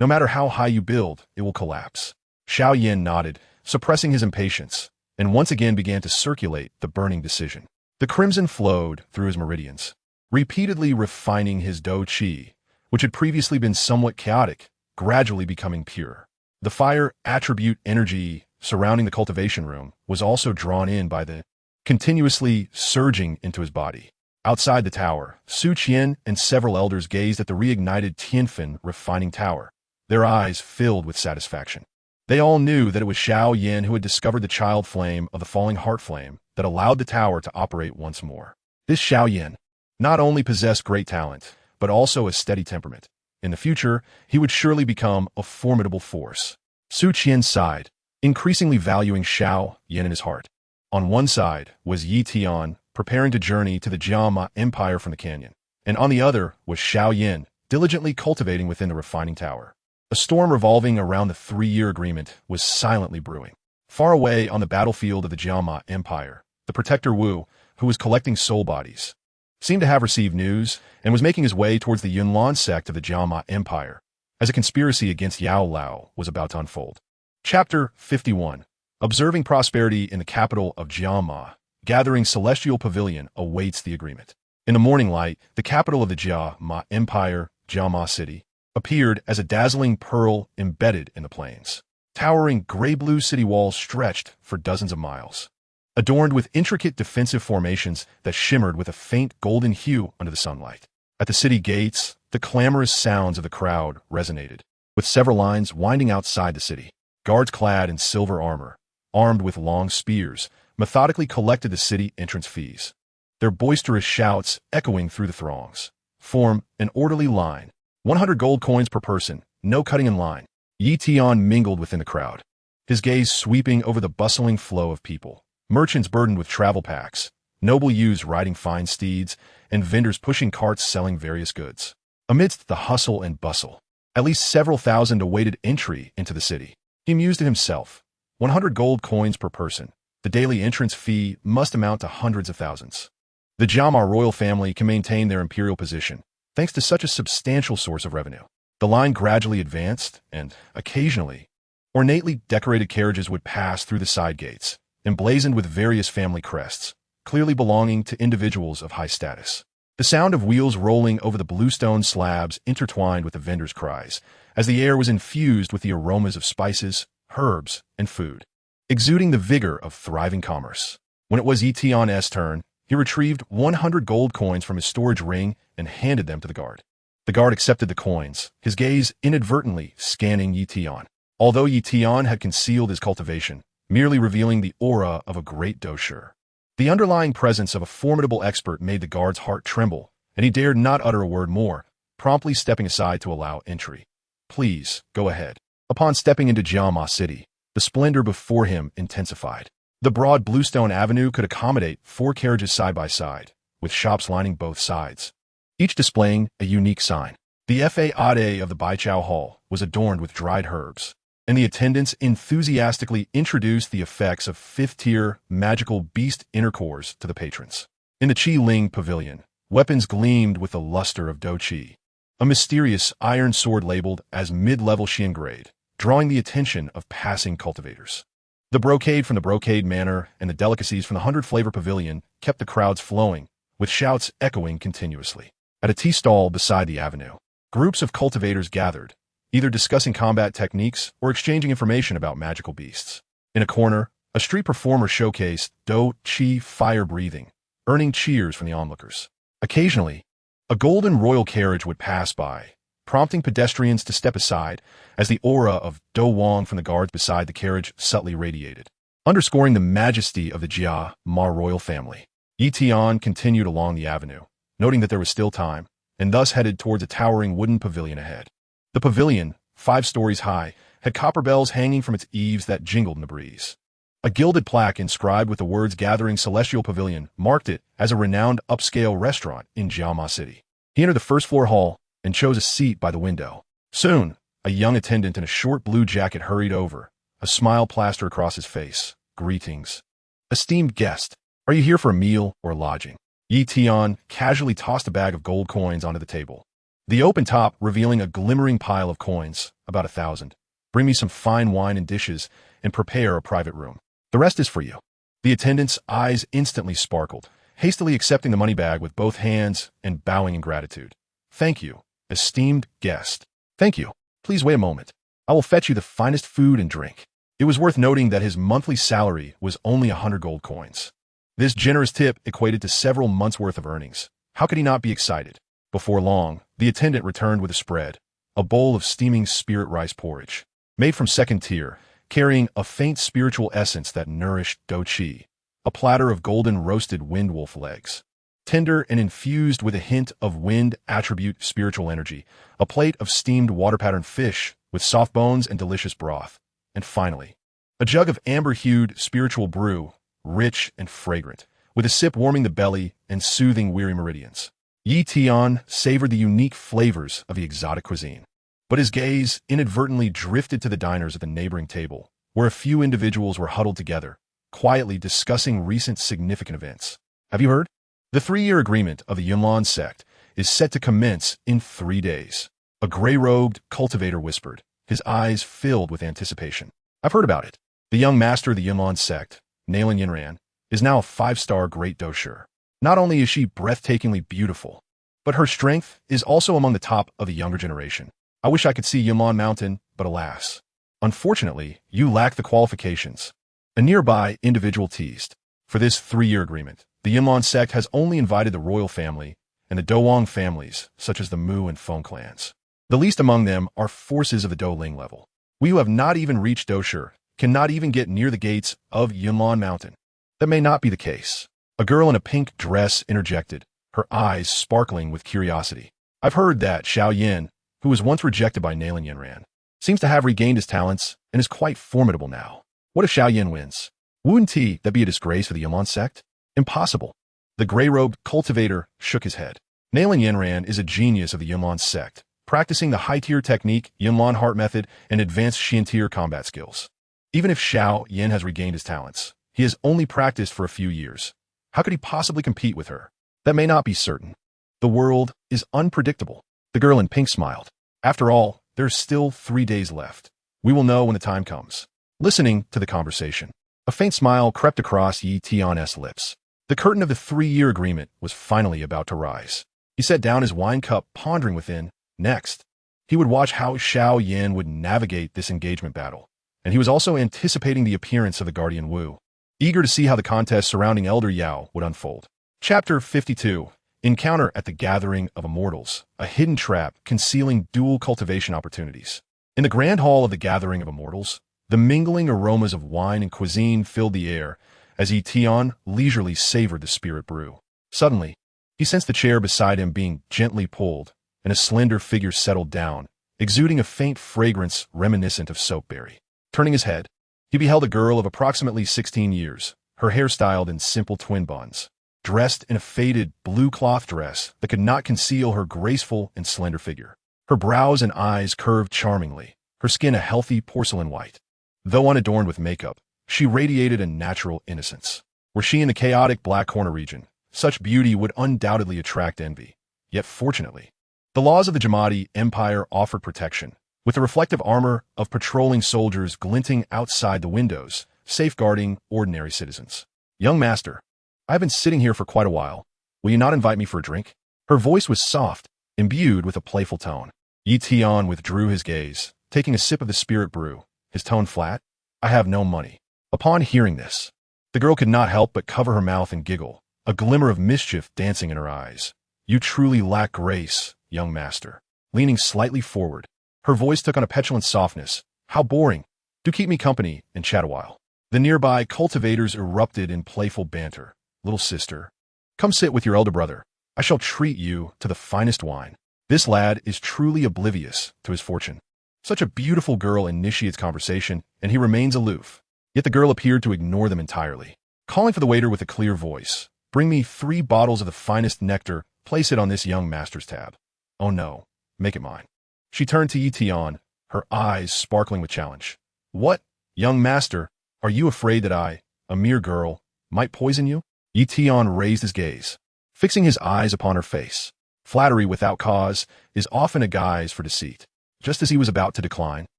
no matter how high you build, it will collapse. Xiao Yan nodded, suppressing his impatience, and once again began to circulate the burning decision. The crimson flowed through his meridians, repeatedly refining his Dou Qi, which had previously been somewhat chaotic, gradually becoming pure. The fire attribute energy surrounding the cultivation room was also drawn in by the continuously surging into his body. Outside the tower, Su Qian and several elders gazed at the reignited Tianfen refining tower, their eyes filled with satisfaction. They all knew that it was Xiao Yan who had discovered the child flame of the falling heart flame that allowed the tower to operate once more. This Xiao Yan not only possessed great talent, but also a steady temperament. In the future, he would surely become a formidable force. Su Qian sighed, increasingly valuing Xiao Yan in his heart. On one side was Yi Tian, preparing to journey to the Jiama Empire from the canyon, and on the other was Xiao Yan, diligently cultivating within the refining tower. A storm revolving around the 3-year agreement was silently brewing. Far away on the battlefield of the Jiama Empire, the protector Wu, who was collecting soul bodies, seemed to have received news and was making his way towards the Yunlan sect of the Jiama Empire, as a conspiracy against Yao Lao was about to unfold. Chapter 51. Observing prosperity in the capital of Jiama, gathering celestial pavilion awaits the agreement. In the morning light, the capital of the Jiama Empire, Jiama City, appeared as a dazzling pearl embedded in the plains. Towering gray-blue city walls stretched for dozens of miles, adorned with intricate defensive formations that shimmered with a faint golden hue under the sunlight. At the city gates, the clamorous sounds of the crowd resonated, with several lines winding outside the city. Guards clad in silver armor, armed with long spears, methodically collected the city entrance fees. Their boisterous shouts, echoing through the throngs, form an orderly line. 100 gold coins per person, no cutting in line. Tian mingled within the crowd, his gaze sweeping over the bustling flow of people. Merchants burdened with travel packs, noble youths riding fine steeds, and vendors pushing carts selling various goods. Amidst the hustle and bustle, at least several thousand awaited entry into the city. He mused to himself, 100 gold coins per person. The daily entrance fee must amount to hundreds of thousands. The Jiama royal family can maintain their imperial position, thanks to such a substantial source of revenue. The line gradually advanced, and, occasionally, ornately decorated carriages would pass through the side gates, emblazoned with various family crests, clearly belonging to individuals of high status. The sound of wheels rolling over the bluestone slabs intertwined with the vendors' cries, as the air was infused with the aromas of spices, herbs, and food, exuding the vigor of thriving commerce. When it was Tian's turn, he retrieved 100 gold coins from his storage ring and handed them to the guard. The guard accepted the coins, his gaze inadvertently scanning Tian. Although Tian had concealed his cultivation, merely revealing the aura of a great dosher, the underlying presence of a formidable expert made the guard's heart tremble, and he dared not utter a word more, promptly stepping aside to allow entry. Please, go ahead. Upon stepping into Jiama City, the splendor before him intensified. The broad bluestone avenue could accommodate 4 carriages side by side, with shops lining both sides, each displaying a unique sign. The faade of the Baichao Hall was adorned with dried herbs, and the attendants enthusiastically introduced the effects of 5th-tier magical beast intercores to the patrons. In the Qi Ling Pavilion, weapons gleamed with the luster of Dou Qi, a mysterious iron sword labeled as mid-level Xian grade, drawing the attention of passing cultivators. The brocade from the Brocade Manor and the delicacies from the 100-flavor Pavilion kept the crowds flowing, with shouts echoing continuously. At a tea stall beside the avenue, groups of cultivators gathered, either discussing combat techniques or exchanging information about magical beasts. In a corner, a street performer showcased Dou Qi fire breathing, earning cheers from the onlookers. Occasionally, a golden royal carriage would pass by, prompting pedestrians to step aside as the aura of Dou Huang from the guards beside the carriage subtly radiated, underscoring the majesty of the Jia Ma royal family. Tian continued along the avenue, noting that there was still time, and thus headed towards a towering wooden pavilion ahead. The pavilion, 5 stories high, had copper bells hanging from its eaves that jingled in the breeze. A gilded plaque inscribed with the words Gathering Celestial Pavilion marked it as a renowned upscale restaurant in Jiama City. He entered the first-floor hall and chose a seat by the window. Soon, a young attendant in a short blue jacket hurried over, a smile plastered across his face. Greetings. Esteemed guest, are you here for a meal or lodging? Tian casually tossed a bag of gold coins onto the table, the open top revealing a glimmering pile of coins, about 1,000. Bring me some fine wine and dishes and prepare a private room. The rest is for you. The attendant's eyes instantly sparkled, hastily accepting the money bag with both hands and bowing in gratitude. Thank you, esteemed guest. Thank you. Please wait a moment. I will fetch you the finest food and drink. It was worth noting that his monthly salary was only 100 gold coins. This generous tip equated to several months' worth of earnings. How could he not be excited? Before long, the attendant returned with a spread, a bowl of steaming spirit rice porridge, made from 2nd tier, carrying a faint spiritual essence that nourished Dou Qi, a platter of golden roasted wind wolf legs, tender and infused with a hint of wind attribute spiritual energy, a plate of steamed water-pattern fish with soft bones and delicious broth, and finally, a jug of amber-hued spiritual brew, rich and fragrant, with a sip warming the belly and soothing weary meridians. Tian savored the unique flavors of the exotic cuisine, but his gaze inadvertently drifted to the diners at the neighboring table, where a few individuals were huddled together, quietly discussing recent significant events. Have you heard? The 3-year agreement of the Yunlan sect is set to commence in 3 days. A gray-robed cultivator whispered, his eyes filled with anticipation. I've heard about it. The young master of the Yunlan sect, Nalan Yinran, is now a 5-star great dosher. Not only is she breathtakingly beautiful, but her strength is also among the top of the younger generation. I wish I could see Yunlan Mountain, but alas. Unfortunately, you lack the qualifications. A nearby individual teased. For this 3-year agreement, the Yunlan sect has only invited the royal family and the Dou Huang families, such as the Mu and Feng clans. The least among them are forces of the Dou Ling level. We who have not even reached Dosher cannot even get near the gates of Yunlan Mountain. That may not be the case. A girl in a pink dress interjected, her eyes sparkling with curiosity. I've heard that Xiao Yan, who was once rejected by Nalan Yinran, seems to have regained his talents and is quite formidable now. What if Xiao Yan wins? Wouldn't that be a disgrace for the Yunlan sect? Impossible. The gray-robed cultivator shook his head. Nalan Yinran is a genius of the Yunlan sect, practicing the high-tier technique, Yunlan heart method, and advanced Xian-tier combat skills. Even if Xiao Yan has regained his talents, he has only practiced for a few years. How could he possibly compete with her? That may not be certain. The world is unpredictable. The girl in pink smiled. After all, there's still 3 days left. We will know when the time comes. Listening to the conversation, a faint smile crept across Yi Tian's lips. The curtain of the 3-year agreement was finally about to rise. He set down his wine cup, pondering within. Next, he would watch how Xiao Yan would navigate this engagement battle, and he was also anticipating the appearance of the Guardian Wu, eager to see how the contest surrounding Elder Yao would unfold. Chapter 52. Encounter at the Gathering of Immortals, a hidden trap concealing dual cultivation opportunities. In the grand hall of the Gathering of Immortals, the mingling aromas of wine and cuisine filled the air as Tian leisurely savored the spirit brew. Suddenly, he sensed the chair beside him being gently pulled, and a slender figure settled down, exuding a faint fragrance reminiscent of soapberry. Turning his head, he beheld a girl of approximately 16 years, her hair styled in simple twin buns, dressed in a faded blue cloth dress that could not conceal her graceful and slender figure. Her brows and eyes curved charmingly, her skin a healthy porcelain white. Though unadorned with makeup, she radiated a natural innocence. Were she in the chaotic Black Corner region, such beauty would undoubtedly attract envy. Yet fortunately, the laws of the Jamadi Empire offered protection, with the reflective armor of patrolling soldiers glinting outside the windows, safeguarding ordinary citizens. Young master, I've been sitting here for quite a while. Will you not invite me for a drink? Her voice was soft, imbued with a playful tone. Yi Tian withdrew his gaze, taking a sip of the spirit brew, his tone flat. I have no money. Upon hearing this, the girl could not help but cover her mouth and giggle, a glimmer of mischief dancing in her eyes. You truly lack grace, young master. Leaning slightly forward, her voice took on a petulant softness. How boring. Do keep me company and chat a while. The nearby cultivators erupted in playful banter. Little sister, come sit with your elder brother. I shall treat you to the finest wine. This lad is truly oblivious to his fortune. Such a beautiful girl initiates conversation, and he remains aloof. Yet the girl appeared to ignore them entirely. Calling for the waiter with a clear voice, bring me 3 bottles of the finest nectar, place it on this young master's tab. Oh no, make it mine. She turned to Yi Tian, her eyes sparkling with challenge. What, young master, are you afraid that I, a mere girl, might poison you? Yi Tian raised his gaze, fixing his eyes upon her face. Flattery without cause is often a guise for deceit. Just as he was about to decline,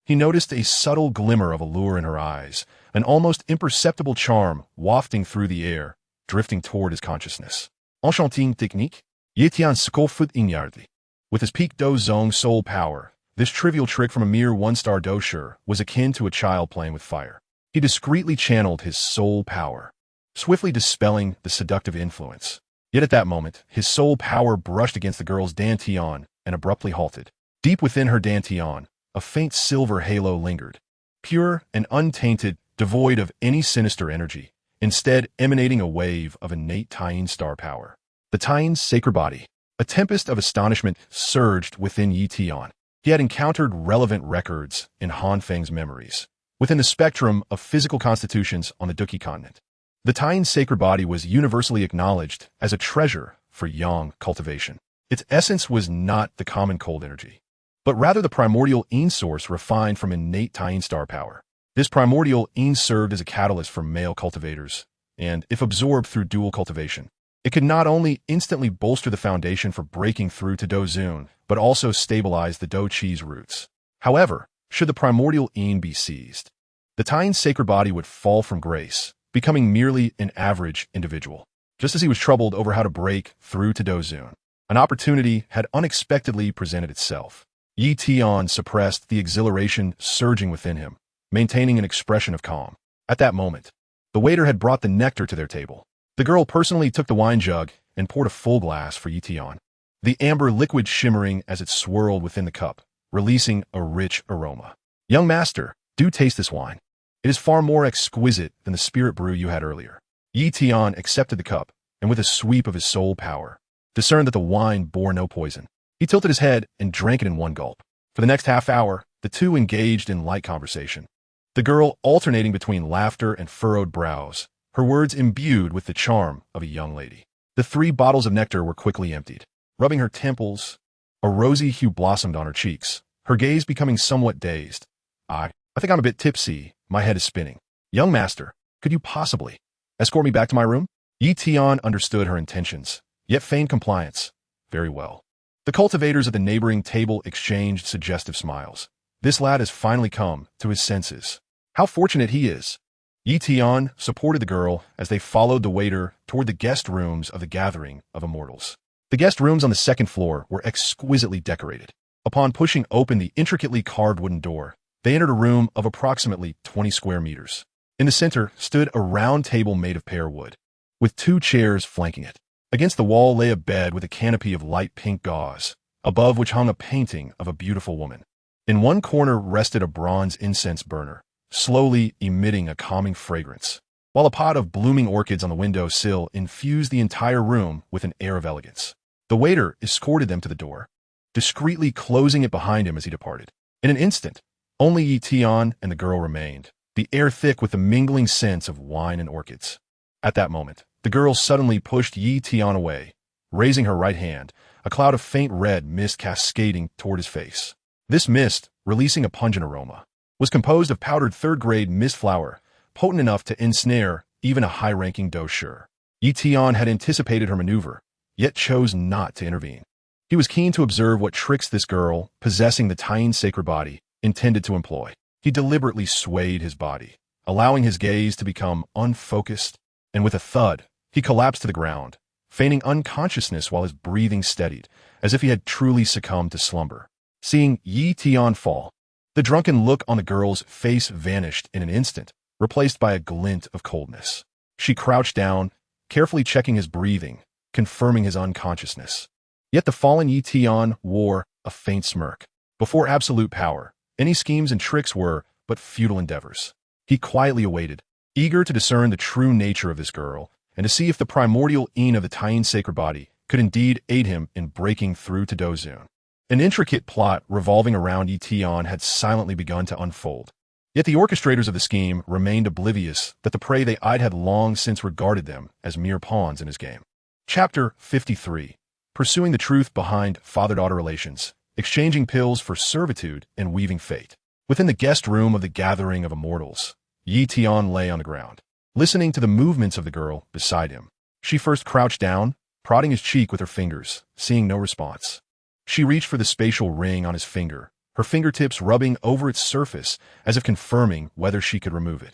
he noticed a subtle glimmer of allure in her eyes, an almost imperceptible charm wafting through the air, drifting toward his consciousness. Enchanting technique? Yi Tian Skofut Inyardli. With his peak Do Zong soul power, this trivial trick from a mere 1-star dosher was akin to a child playing with fire. He discreetly channeled his soul power, swiftly dispelling the seductive influence. Yet at that moment, his soul power brushed against the girl's dantian and abruptly halted. Deep within her dantian, a faint silver halo lingered, pure and untainted, devoid of any sinister energy, instead emanating a wave of innate Tian star power. The Tian's sacred body. A tempest of astonishment surged within Yi Tian. He had encountered relevant records in Han Feng's memories, within the spectrum of physical constitutions on the Dou Qi Continent. The Tian's sacred body was universally acknowledged as a treasure for yang cultivation. Its essence was not the common cold energy, but rather the primordial yin source refined from innate Tian star power. This primordial yin served as a catalyst for male cultivators, and, if absorbed through dual cultivation, it could not only instantly bolster the foundation for breaking through to Dou Zun, but also stabilize the Dou Qi's roots. However, should the primordial yin be seized, the Tian's sacred body would fall from grace, becoming merely an average individual. Just as he was troubled over how to break through to Dou Zun, an opportunity had unexpectedly presented itself. Tian suppressed the exhilaration surging within him, maintaining an expression of calm. At that moment, the waiter had brought the nectar to their table. The girl personally took the wine jug and poured a full glass for Tian. The amber liquid shimmering as it swirled within the cup, releasing a rich aroma. "Young master, do taste this wine. It is far more exquisite than the spirit brew you had earlier." Tian accepted the cup, and with a sweep of his soul power, discerned that the wine bore no poison. He tilted his head and drank it in one gulp. For the next half hour, the two engaged in light conversation, the girl alternating between laughter and furrowed brows, her words imbued with the charm of a young lady. The 3 bottles of nectar were quickly emptied. Rubbing her temples, a rosy hue blossomed on her cheeks, her gaze becoming somewhat dazed. I think I'm a bit tipsy. My head is spinning. "Young master, could you possibly escort me back to my room?" Tian understood her intentions, yet feigned compliance. "Very well." The cultivators at the neighboring table exchanged suggestive smiles. This lad has finally come to his senses. How fortunate he is. Tian supported the girl as they followed the waiter toward the guest rooms of the Gathering of Immortals. The guest rooms on the second floor were exquisitely decorated. Upon pushing open the intricately carved wooden door, they entered a room of approximately 20 square meters. In the center stood a round table made of pear wood, with 2 chairs flanking it. Against the wall lay a bed with a canopy of light pink gauze, above which hung a painting of a beautiful woman. In one corner rested a bronze incense burner, slowly emitting a calming fragrance, while a pot of blooming orchids on the window sill infused the entire room with an air of elegance. The waiter escorted them to the door, discreetly closing it behind him as he departed. In an instant, only Tian and the girl remained, the air thick with the mingling scents of wine and orchids. At that moment, the girl suddenly pushed Tian away, raising her right hand, a cloud of faint red mist cascading toward his face. This mist, releasing a pungent aroma, was composed of powdered third-grade mist flower, potent enough to ensnare even a high-ranking Dou Shi. Tian had anticipated her maneuver, yet chose not to intervene. He was keen to observe what tricks this girl, possessing the Tian's sacred body, intended to employ. He deliberately swayed his body, allowing his gaze to become unfocused, and with a thud, he collapsed to the ground, feigning unconsciousness while his breathing steadied, as if he had truly succumbed to slumber. Seeing Tian fall, the drunken look on the girl's face vanished in an instant, replaced by a glint of coldness. She crouched down, carefully checking his breathing, confirming his unconsciousness. Yet the fallen Tian wore a faint smirk. Before absolute power, any schemes and tricks were but futile endeavors. He quietly awaited, eager to discern the true nature of this girl, and to see if the primordial yin of the Tian's sacred body could indeed aid him in breaking through to Dou Zun. An intricate plot revolving around Tian had silently begun to unfold. Yet the orchestrators of the scheme remained oblivious that the prey they eyed had long since regarded them as mere pawns in his game. Chapter 53. Pursuing the truth behind father-daughter relations, exchanging pills for servitude and weaving fate. Within the guest room of the Gathering of Immortals, Tian lay on the ground, listening to the movements of the girl beside him. She first crouched down, prodding his cheek with her fingers, seeing no response. She reached for the spatial ring on his finger, her fingertips rubbing over its surface as if confirming whether she could remove it.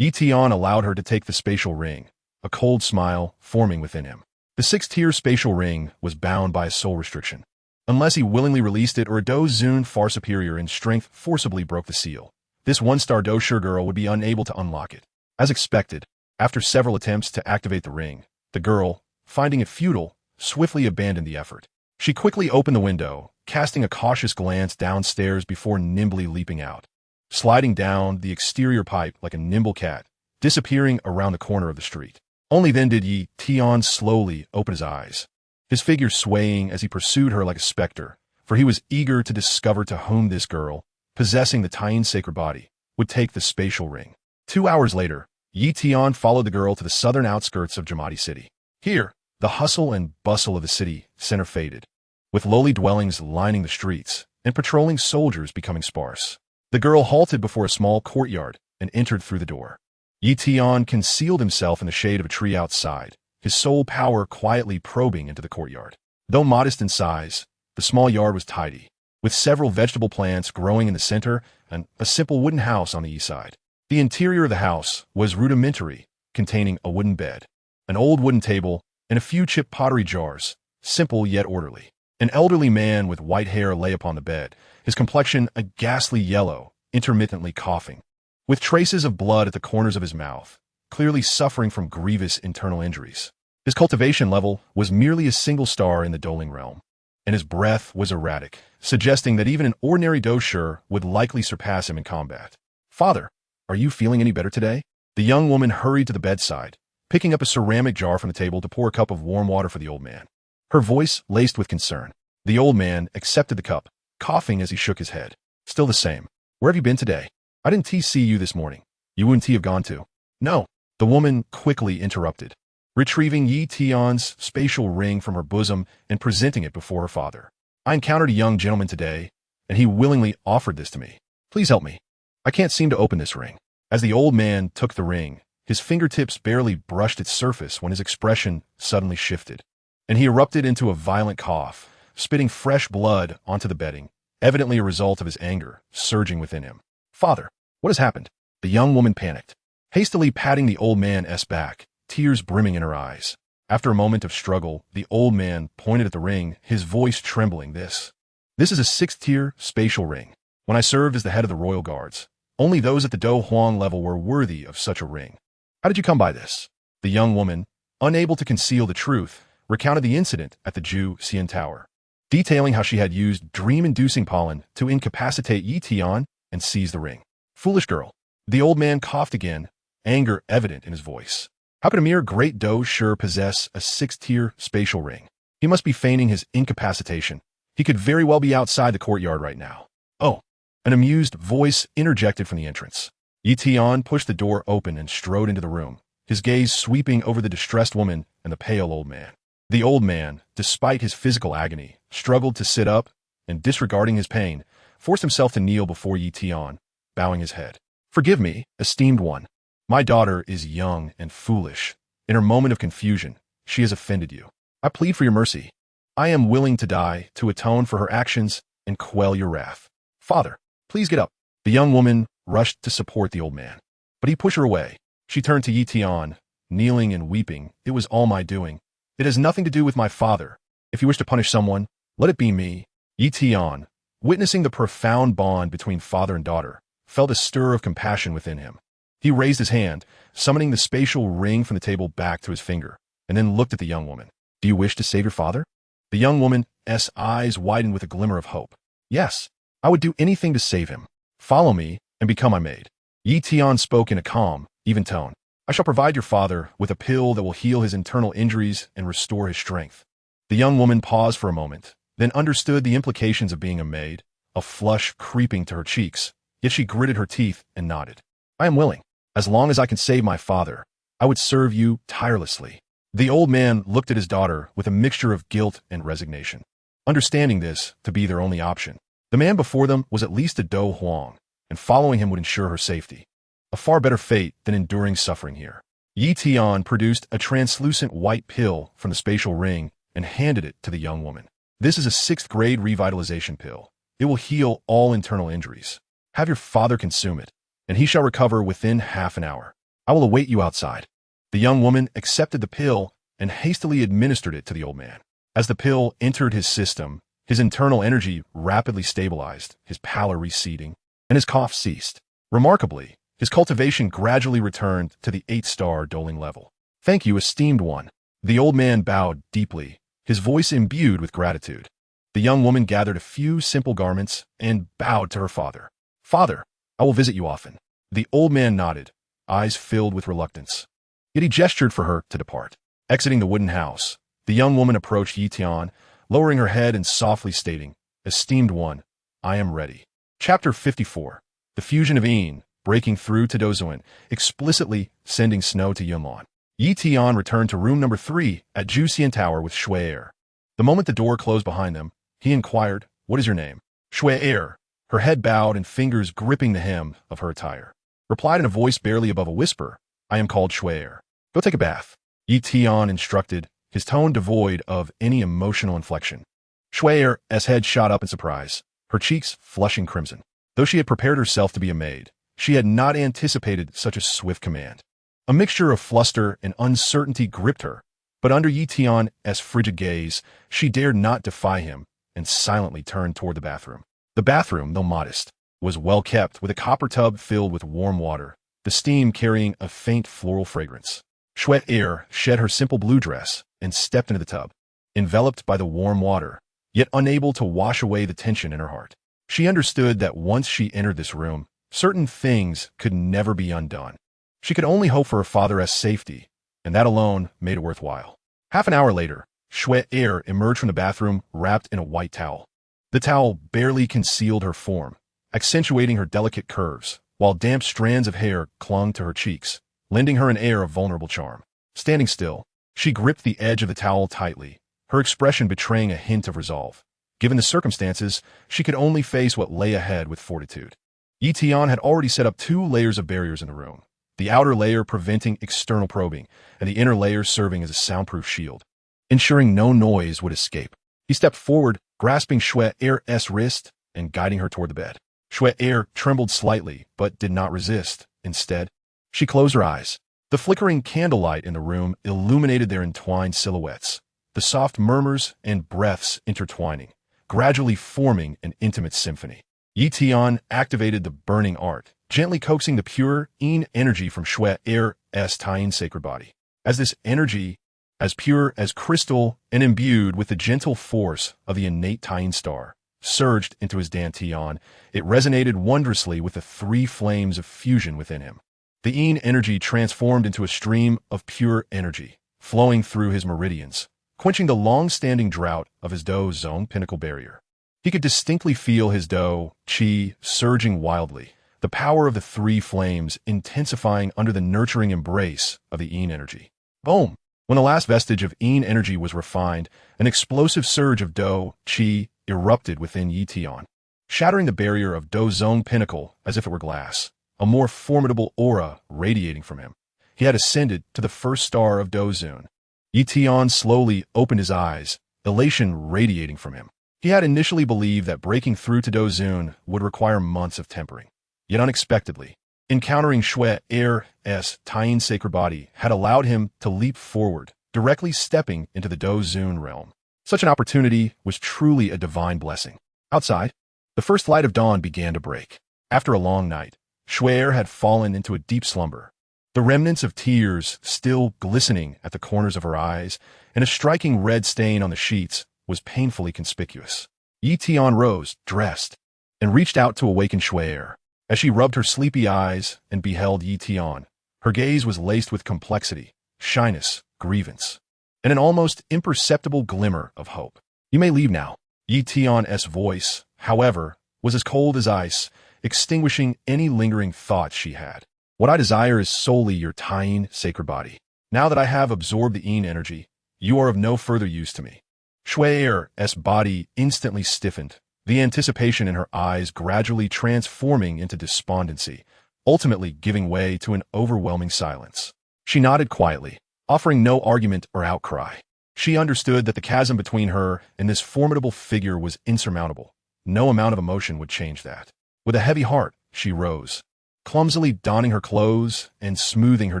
Tian allowed her to take the spatial ring, a cold smile forming within him. The 6-tier spatial ring was bound by a soul restriction. Unless he willingly released it or a Dou Zun far superior in strength forcibly broke the seal, this 1-star Dou Shi girl would be unable to unlock it. As expected, after several attempts to activate the ring, the girl, finding it futile, swiftly abandoned the effort. She quickly opened the window, casting a cautious glance downstairs before nimbly leaping out, sliding down the exterior pipe like a nimble cat, disappearing around the corner of the street. Only then did Tian slowly open his eyes, his figure swaying as he pursued her like a specter, for he was eager to discover to whom this girl, possessing the Tian's sacred body, would take the spatial ring. 2 hours later, Tian followed the girl to the southern outskirts of Jamadi City. Here, the hustle and bustle of the city center faded, with lowly dwellings lining the streets and patrolling soldiers becoming sparse. The girl halted before a small courtyard, and entered through the door. Yi Tian concealed himself in the shade of a tree outside, his soul power quietly probing into the courtyard. Though modest in size, the small yard was tidy, with several vegetable plants growing in the center and a simple wooden house on the east side. The interior of the house was rudimentary, containing a wooden bed, an old wooden table, and a few chipped pottery jars, simple yet orderly. An elderly man with white hair lay upon the bed, his complexion a ghastly yellow, intermittently coughing, with traces of blood at the corners of his mouth, clearly suffering from grievous internal injuries. His cultivation level was merely a single star in the Douling realm, and his breath was erratic, suggesting that even an ordinary Dou Shi would likely surpass him in combat. "Father, are you feeling any better today?" The young woman hurried to the bedside, picking up a ceramic jar from the table to pour a cup of warm water for the old man, her voice laced with concern. The old man accepted the cup, coughing as he shook his head. "Still the same. Where have you been today? I didn't see you this morning. You wouldn't have gone to?" "No," the woman quickly interrupted, retrieving Yi Tian's spatial ring from her bosom and presenting it before her father. "I encountered a young gentleman today, and he willingly offered this to me. Please help me. I can't seem to open this ring." As the old man took the ring, his fingertips barely brushed its surface when his expression suddenly shifted, and he erupted into a violent cough, spitting fresh blood onto the bedding, evidently a result of his anger surging within him. "Father, what has happened?" The young woman panicked, hastily patting the old man's back, tears brimming in her eyes. After a moment of struggle, the old man pointed at the ring, his voice trembling. This is a 6th-tier spatial ring. When I served as the head of the royal guards, only those at the Dou Huang level were worthy of such a ring. How did you come by this?" The young woman, unable to conceal the truth, recounted the incident at the Dou Qi Tower, detailing how she had used dream-inducing pollen to incapacitate Yi Tian and seize the ring. "Foolish girl." The old man coughed again, anger evident in his voice. "How could a mere great Dou Shi possess a 6th-tier spatial ring? He must be feigning his incapacitation. He could very well be outside the courtyard right now." "Oh," an amused voice interjected from the entrance. Yi Tian pushed the door open and strode into the room, his gaze sweeping over the distressed woman and the pale old man. The old man, despite his physical agony, struggled to sit up and, disregarding his pain, forced himself to kneel before Yi Tian, bowing his head. "Forgive me, esteemed one. My daughter is young and foolish. In her moment of confusion, she has offended you. I plead for your mercy. I am willing to die to atone for her actions and quell your wrath. Father, please get up." The young woman rushed to support the old man, but he pushed her away. She turned to Yi Tian, kneeling and weeping. "It was all my doing. It has nothing to do with my father. If you wish to punish someone, let it be me." Yi Tian, witnessing the profound bond between father and daughter, felt a stir of compassion within him. He raised his hand, summoning the spatial ring from the table back to his finger, and then looked at the young woman. "Do you wish to save your father?" The young woman's eyes widened with a glimmer of hope. "Yes, I would do anything to save him. Follow me and become my maid." Yi Tian spoke in a calm, even tone. "I shall provide your father with a pill that will heal his internal injuries and restore his strength." The young woman paused for a moment, then understood the implications of being a maid, a flush creeping to her cheeks, yet she gritted her teeth and nodded. "I am willing. As long as I can save my father, I would serve you tirelessly." The old man looked at his daughter with a mixture of guilt and resignation, understanding this to be their only option. The man before them was at least a Dou Huang, and following him would ensure her safety. A far better fate than enduring suffering here. Yi Tian produced a translucent white pill from the spatial ring and handed it to the young woman. "This is a 6th-grade revitalization pill. It will heal all internal injuries. Have your father consume it, and he shall recover within half an hour. I will await you outside." The young woman accepted the pill and hastily administered it to the old man. As the pill entered his system, his internal energy rapidly stabilized, his pallor receding, and his cough ceased. Remarkably, his cultivation gradually returned to the 8-star Douling level. "Thank you, esteemed one." The old man bowed deeply, his voice imbued with gratitude. The young woman gathered a few simple garments and bowed to her father. "Father, I will visit you often." The old man nodded, eyes filled with reluctance. Yet he gestured for her to depart. Exiting the wooden house, the young woman approached Yi Tian, lowering her head and softly stating, "Esteemed one, I am ready." Chapter 54. The Fusion of Yin, breaking through to Douzuan, explicitly sending snow to Yunlan. Yi Tian returned to room number 3 at Dou Qi Tower with Shui Er. The moment the door closed behind them, he inquired, "What is your name?" Shui Er, her head bowed and fingers gripping the hem of her attire. replied in a voice barely above a whisper, "I am called Xiao Yan. Go take a bath," Tian instructed, his tone devoid of any emotional inflection. Xiao Yan's head shot up in surprise, her cheeks flushing crimson. Though she had prepared herself to be a maid, she had not anticipated such a swift command. A mixture of fluster and uncertainty gripped her, but under Tian's frigid gaze, she dared not defy him and silently turned toward the bathroom. The bathroom, though modest, was well kept, with a copper tub filled with warm water, the steam carrying a faint floral fragrance. Xiao Yan shed her simple blue dress and stepped into the tub, enveloped by the warm water, yet unable to wash away the tension in her heart. She understood that once she entered this room, certain things could never be undone. She could only hope for her father's safety, and that alone made it worthwhile. Half an hour later, Xiao Yan emerged from the bathroom wrapped in a white towel. The towel barely concealed her form, accentuating her delicate curves, while damp strands of hair clung to her cheeks, lending her an air of vulnerable charm. Standing still, she gripped the edge of the towel tightly, her expression betraying a hint of resolve. Given the circumstances, she could only face what lay ahead with fortitude. Tian had already set up 2 layers of barriers in the room, the outer layer preventing external probing, and the inner layer serving as a soundproof shield, ensuring no noise would escape. He stepped forward, grasping Xiao Yan's wrist and guiding her toward the bed. Xiao Yan trembled slightly, but did not resist. Instead, she closed her eyes. The flickering candlelight in the room illuminated their entwined silhouettes, the soft murmurs and breaths intertwining, gradually forming an intimate symphony. Tian activated the burning art, gently coaxing the pure yin energy from Xiao Yan's Tian sacred body. As this energy, as pure as crystal and imbued with the gentle force of the innate Tian star, surged into his dantian, it resonated wondrously with the 3 flames of fusion within him. The yin energy transformed into a stream of pure energy, flowing through his meridians, quenching the long-standing drought of his Dou zone pinnacle barrier. He could distinctly feel his Dou Qi surging wildly, the power of the 3 flames intensifying under the nurturing embrace of the yin energy. Boom! When the last vestige of yin energy was refined, an explosive surge of Dou Qi erupted within Tian, shattering the barrier of Dou zone pinnacle as if it were glass, a more formidable aura radiating from him. He had ascended to the first star of Dou zone. Tian slowly opened his eyes, elation radiating from him. He had initially believed that breaking through to Dou zone would require months of tempering. Yet unexpectedly, encountering Xiao Yan's Tian sacred body had allowed him to leap forward, directly stepping into the Dou zone realm. Such an opportunity was truly a divine blessing. Outside, the first light of dawn began to break. After a long night, Xiao Yan had fallen into a deep slumber, the remnants of tears still glistening at the corners of her eyes, and a striking red stain on the sheets was painfully conspicuous. Tian rose, dressed, and reached out to awaken Xiao Yan. As she rubbed her sleepy eyes and beheld Tian, her gaze was laced with complexity, shyness, grievance, and an almost imperceptible glimmer of hope. "You may leave now." Tian's voice, however, was as cold as ice, extinguishing any lingering thoughts she had. "What I desire is solely your Tian sacred body. Now that I have absorbed the yin energy, you are of no further use to me." Xiao Yan's body instantly stiffened, the anticipation in her eyes gradually transforming into despondency, ultimately giving way to an overwhelming silence. She nodded quietly, offering no argument or outcry. She understood that the chasm between her and this formidable figure was insurmountable. No amount of emotion would change that. With a heavy heart, she rose, clumsily donning her clothes and smoothing her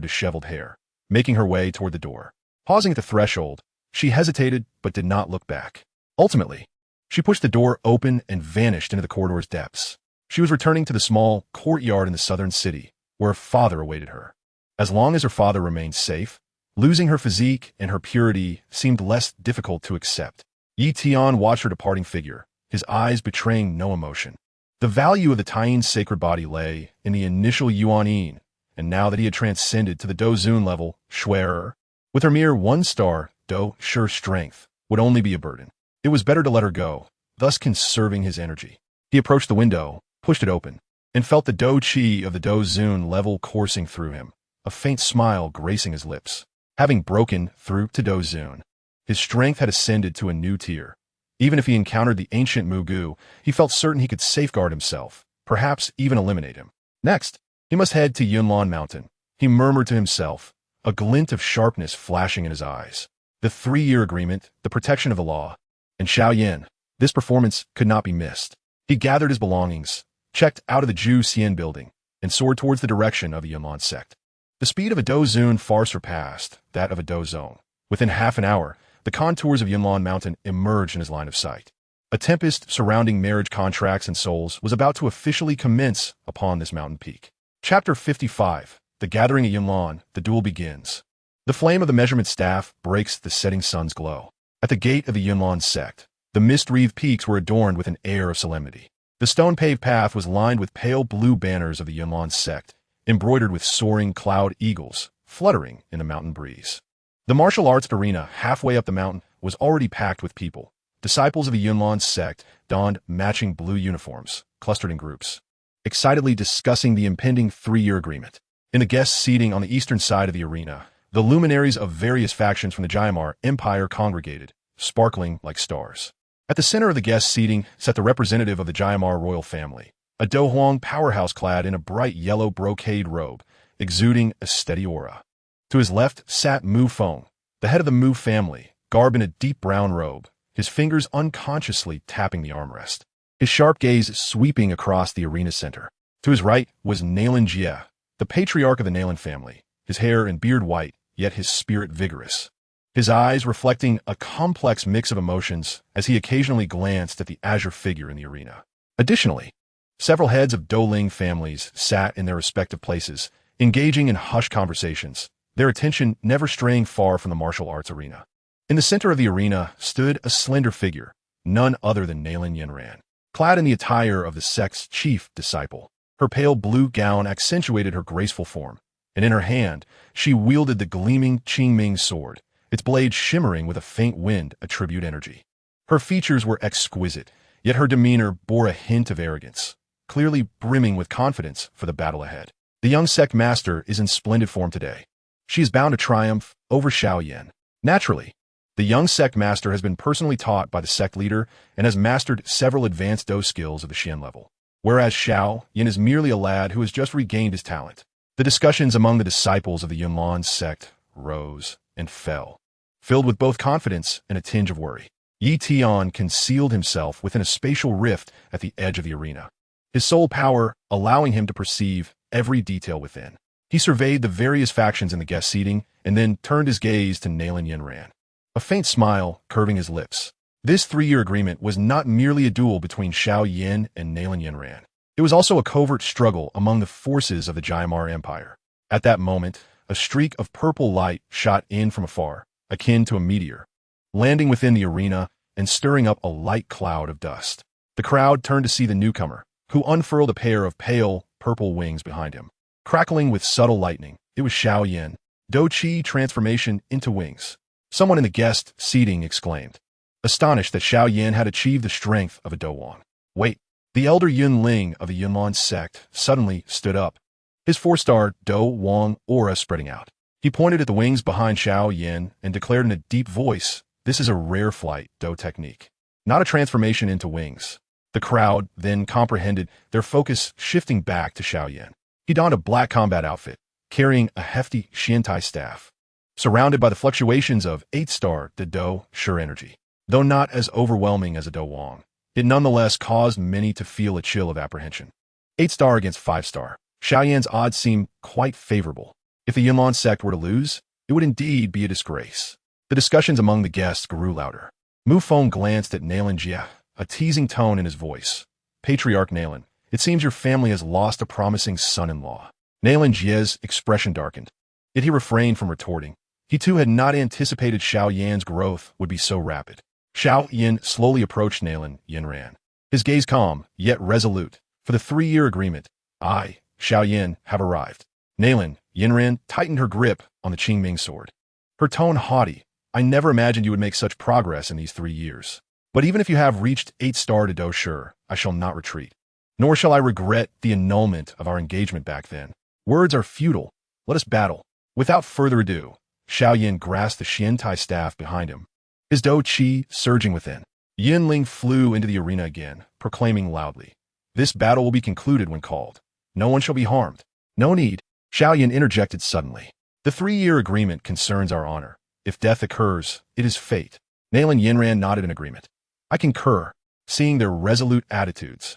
disheveled hair, making her way toward the door. Pausing at the threshold, she hesitated but did not look back. Ultimately, she pushed the door open and vanished into the corridor's depths. She was returning to the small courtyard in the southern city, where her father awaited her. As long as her father remained safe, losing her physique and her purity seemed less difficult to accept. Tian watched her departing figure, his eyes betraying no emotion. The value of the Tian sacred body lay in the initial Yuan Yin, and now that he had transcended to the Dou zone level, Xiao Yan, with her mere 1-star Dou sure strength, would only be a burden. It was better to let her go, thus conserving his energy. He approached the window, pushed it open, and felt the Dou Qi of the Dou zone level coursing through him, a faint smile gracing his lips. Having broken through to Dou zone, his strength had ascended to a new tier. Even if he encountered the ancient Mugu, he felt certain he could safeguard himself, perhaps even eliminate him. Next, He must head to Yunlan Mountain, he murmured to himself, a glint of sharpness flashing in his eyes. The 3-year agreement, the protection of the law, and Xiao Yan. This performance could not be missed. He gathered his belongings, checked out of the Zhu Xian building, and soared towards the direction of the Yunlan sect. The speed of a Dou Zun far surpassed that of a Dou Zone. Within half an hour, the contours of Yunlan Mountain emerged in his line of sight. A tempest surrounding marriage contracts and souls was about to officially commence upon this mountain peak. Chapter 55. The Gathering at Yunlan, the duel begins. The flame of the measurement staff breaks the setting sun's glow. At the gate of the Yunlan sect, the mist-wreathed peaks were adorned with an air of solemnity. The stone-paved path was lined with pale blue banners of the Yunlan sect, embroidered with soaring cloud eagles, fluttering in the mountain breeze. The martial arts arena halfway up the mountain was already packed with people. Disciples of the Yunlan sect donned matching blue uniforms, clustered in groups, excitedly discussing the impending 3-year agreement. In the guest seating on the eastern side of the arena, the luminaries of various factions from the Jiamar Empire congregated, sparkling like stars. At the center of the guest seating sat the representative of the Jiamar royal family, a Dou Huang powerhouse clad in a bright yellow brocade robe, exuding a steady aura. To his left sat Han Feng, the head of the Mu family, garbed in a deep brown robe, his fingers unconsciously tapping the armrest, his sharp gaze sweeping across the arena center. To his right was Nalan Jie, the patriarch of the Nalan family, his hair and beard white, yet his spirit vigorous, his eyes reflecting a complex mix of emotions as he occasionally glanced at the azure figure in the arena. Additionally, several heads of Douling families sat in their respective places, engaging in hushed conversations, their attention never straying far from the martial arts arena. In the center of the arena stood a slender figure, none other than Nalan Yanran, clad in the attire of the sect's chief disciple. Her pale blue gown accentuated her graceful form, and in her hand she wielded the gleaming Qingming sword, its blade shimmering with a faint wind attribute energy. Her features were exquisite, yet her demeanor bore a hint of arrogance, clearly brimming with confidence for the battle ahead. The young sect master is in splendid form today. She is bound to triumph over Xiao Yan. Naturally, the young sect master has been personally taught by the sect leader and has mastered several advanced Dou skills of the Xian level, whereas Xiao Yan is merely a lad who has just regained his talent. The discussions among the disciples of the Yunlan sect rose and fell, filled with both confidence and a tinge of worry. Yi Tian concealed himself within a spatial rift at the edge of the arena, his soul power allowing him to perceive every detail within. He surveyed the various factions in the guest seating and then turned his gaze to Nalan Yanran, a faint smile curving his lips. This 3-year agreement was not merely a duel between Xiao Yan and Nalan Yanran. It was also a covert struggle among the forces of the Jiamar Empire. At that moment, a streak of purple light shot in from afar, akin to a meteor, landing within the arena and stirring up a light cloud of dust. The crowd turned to see the newcomer, who unfurled a pair of pale, purple wings behind him. Crackling with subtle lightning, it was Xiao Yan. Dou Qi transformation into wings. Someone in the guest seating exclaimed, astonished that Xiao Yan had achieved the strength of a Dou Huang. Wait. The elder Yunling of the Yunlan sect suddenly stood up, his 4-star Dou Huang aura spreading out. He pointed at the wings behind Xiao Yan and declared in a deep voice, this is a rare flight Dou technique, not a transformation into wings. The crowd then comprehended, their focus shifting back to Xiao Yan. He donned a black combat outfit, carrying a hefty Xiantai staff, surrounded by the fluctuations of 8-star Dou sure energy. Though not as overwhelming as a Dou Huang, it nonetheless caused many to feel a chill of apprehension. 8-star against 5-star. Xiao Yan's odds seemed quite favorable. If the Yunlan sect were to lose, it would indeed be a disgrace. The discussions among the guests grew louder. Han Feng glanced at Nalan Jie, a teasing tone in his voice. Patriarch Nalan, it seems your family has lost a promising son-in-law. Nalan Jie's expression darkened. Yet he refrained from retorting. He too had not anticipated Xiao Yan's growth would be so rapid. Xiao Yan slowly approached Nalan Yanran, his gaze calm, yet resolute. For the 3-year agreement, I, Xiao Yan, have arrived. Nalan Yanran tightened her grip on the Qingming sword, her tone haughty. I never imagined you would make such progress in these 3 years. But even if you have reached 8-star to Dou Sure, I shall not retreat. Nor shall I regret the annulment of our engagement back then. Words are futile. Let us battle. Without further ado, Xiao Yan grasped the Xiantai staff behind him, his Dou Qi surging within. Yinling flew into the arena again, proclaiming loudly, this battle will be concluded when called. No one shall be harmed. No need, Xiao Yan interjected suddenly. The 3-year agreement concerns our honor. If death occurs, it is fate. Nailan Yinran nodded in agreement. I concur, seeing their resolute attitudes.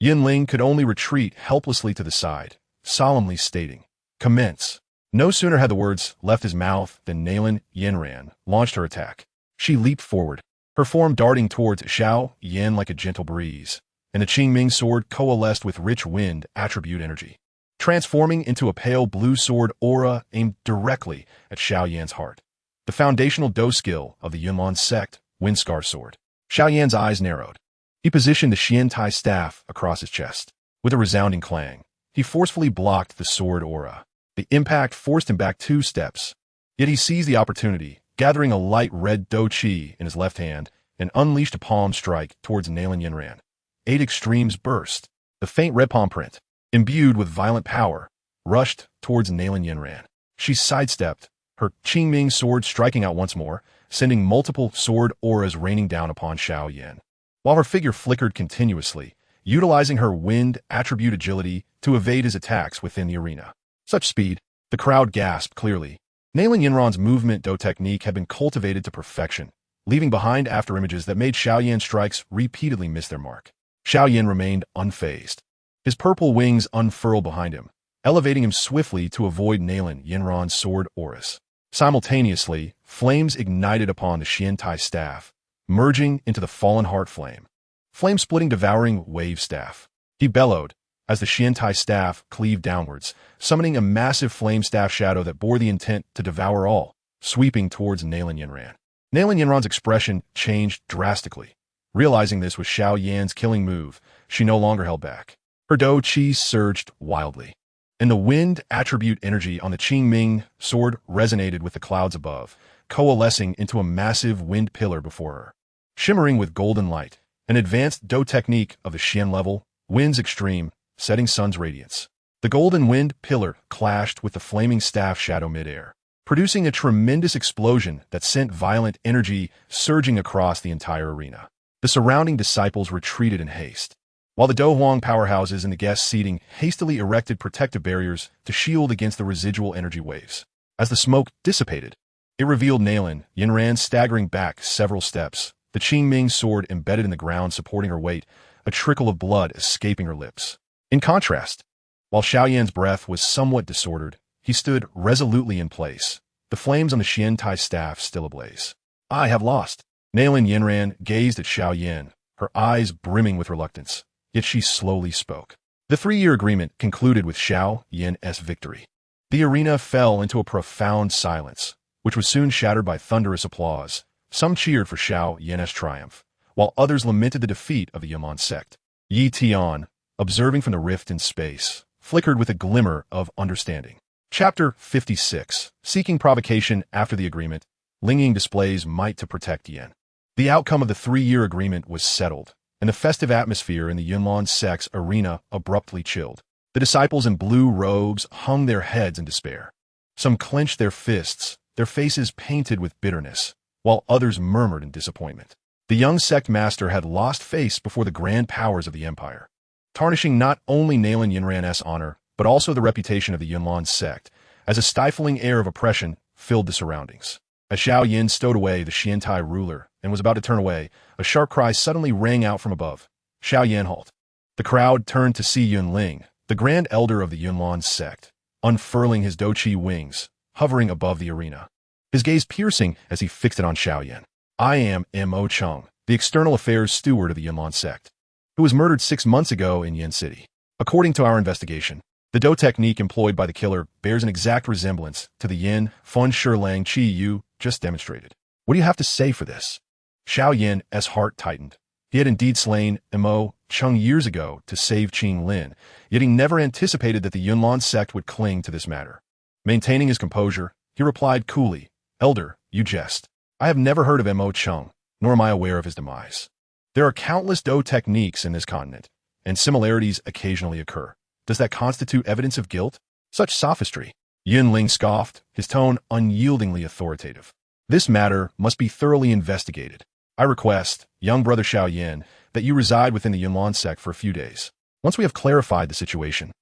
Yinling could only retreat helplessly to the side, solemnly stating, commence. No sooner had the words left his mouth than Nailan Yinran launched her attack. She leaped forward, her form darting towards Xiao Yan like a gentle breeze, and the Qingming sword coalesced with rich wind attribute energy, transforming into a pale blue sword aura aimed directly at Xiao Yan's heart. The foundational Dou skill of the Yunlan sect, Windscar Sword. Xiao Yan's eyes narrowed. He positioned the Xiantai staff across his chest. With a resounding clang, he forcefully blocked the sword aura. The impact forced him back 2 steps. Yet he seized the opportunity, gathering a light red Dou Qi in his left hand, and unleashed a palm strike towards Nailan Yinran. 8 extremes burst. The faint red palm print, imbued with violent power, rushed towards Nailan Yinran. She sidestepped, her Qingming sword striking out once more, sending multiple sword auras raining down upon Xiao Yan. While her figure flickered continuously, utilizing her wind attribute agility to evade his attacks within the arena. Such speed, the crowd gasped clearly. Nailan Yinran's movement Dou technique had been cultivated to perfection, leaving behind afterimages that made Xiao Yan's strikes repeatedly miss their mark. Xiao Yan remained unfazed. His purple wings unfurled behind him, elevating him swiftly to avoid Nailan Yinran's sword auras. Simultaneously, flames ignited upon the Xiantai staff, merging into the fallen heart flame. Flame-splitting devouring wave staff. He bellowed, as the Xiantai staff cleaved downwards, summoning a massive flame staff shadow that bore the intent to devour all, sweeping towards Nailan Yinran. Nailan Yinran's expression changed drastically. Realizing this was Xiao Yan's killing move, she no longer held back. Her Dou Qi surged wildly, and the wind attribute energy on the Qingming sword resonated with the clouds above, coalescing into a massive wind pillar before her. Shimmering with golden light, an advanced Dou technique of the Xian level, wind's extreme, setting sun's radiance. The golden wind pillar clashed with the flaming staff shadow midair, producing a tremendous explosion that sent violent energy surging across the entire arena. The surrounding disciples retreated in haste, while the Dou Huang powerhouses and the guest seating hastily erected protective barriers to shield against the residual energy waves. As the smoke dissipated, it revealed Nailan Yinran staggering back several steps, the Qingming sword embedded in the ground supporting her weight, a trickle of blood escaping her lips. In contrast, while Xiao Yan's breath was somewhat disordered, he stood resolutely in place, the flames on the Xiantai staff still ablaze. I have lost. Nailan Yinran gazed at Xiao Yan, her eyes brimming with reluctance. Yet she slowly spoke. The 3-year agreement concluded with Xiao Yan's victory. The arena fell into a profound silence, which was soon shattered by thunderous applause. Some cheered for Xiao Yan's triumph, while others lamented the defeat of the Yunlan sect. Yi Tian, observing from the rift in space, flickered with a glimmer of understanding. Chapter 56. Seeking provocation after the agreement, Linging displays might to protect Yan. The outcome of the 3-year agreement was settled, and the festive atmosphere in the Yunlan sect's arena abruptly chilled. The disciples in blue robes hung their heads in despair. Some clenched their fists, their faces painted with bitterness, while others murmured in disappointment. The young sect master had lost face before the grand powers of the empire, tarnishing not only Nailan Yinran's honor, but also the reputation of the Yunlan sect, as a stifling air of oppression filled the surroundings. As Xiao Yan stowed away the Xiantai ruler and was about to turn away, a sharp cry suddenly rang out from above. Xiao Yan halt. The crowd turned to see Yunling, the grand elder of the Yunlan sect, unfurling his Dou Qi wings, hovering above the arena. His gaze piercing as he fixed it on Xiao Yan. I am Mo Cheng, the external affairs steward of the Yunlan sect, who was murdered 6 months ago in Yin City. According to our investigation, the Dou technique employed by the killer bears an exact resemblance to the Yin Feng Shilang Qi you just demonstrated. What do you have to say for this? Xiao Yan's heart tightened. He had indeed slain Mo Cheng years ago to save Qing Lin, yet he never anticipated that the Yunlan sect would cling to this matter. Maintaining his composure, he replied coolly, Elder, you jest. I have never heard of Mo Cheng, nor am I aware of his demise. There are countless Dou techniques in this continent, and similarities occasionally occur. Does that constitute evidence of guilt? Such sophistry. Yinling scoffed, his tone unyieldingly authoritative. This matter must be thoroughly investigated. I request, young brother Xiao Yan, that you reside within the Yunlan sect for a few days. Once we have clarified the situation,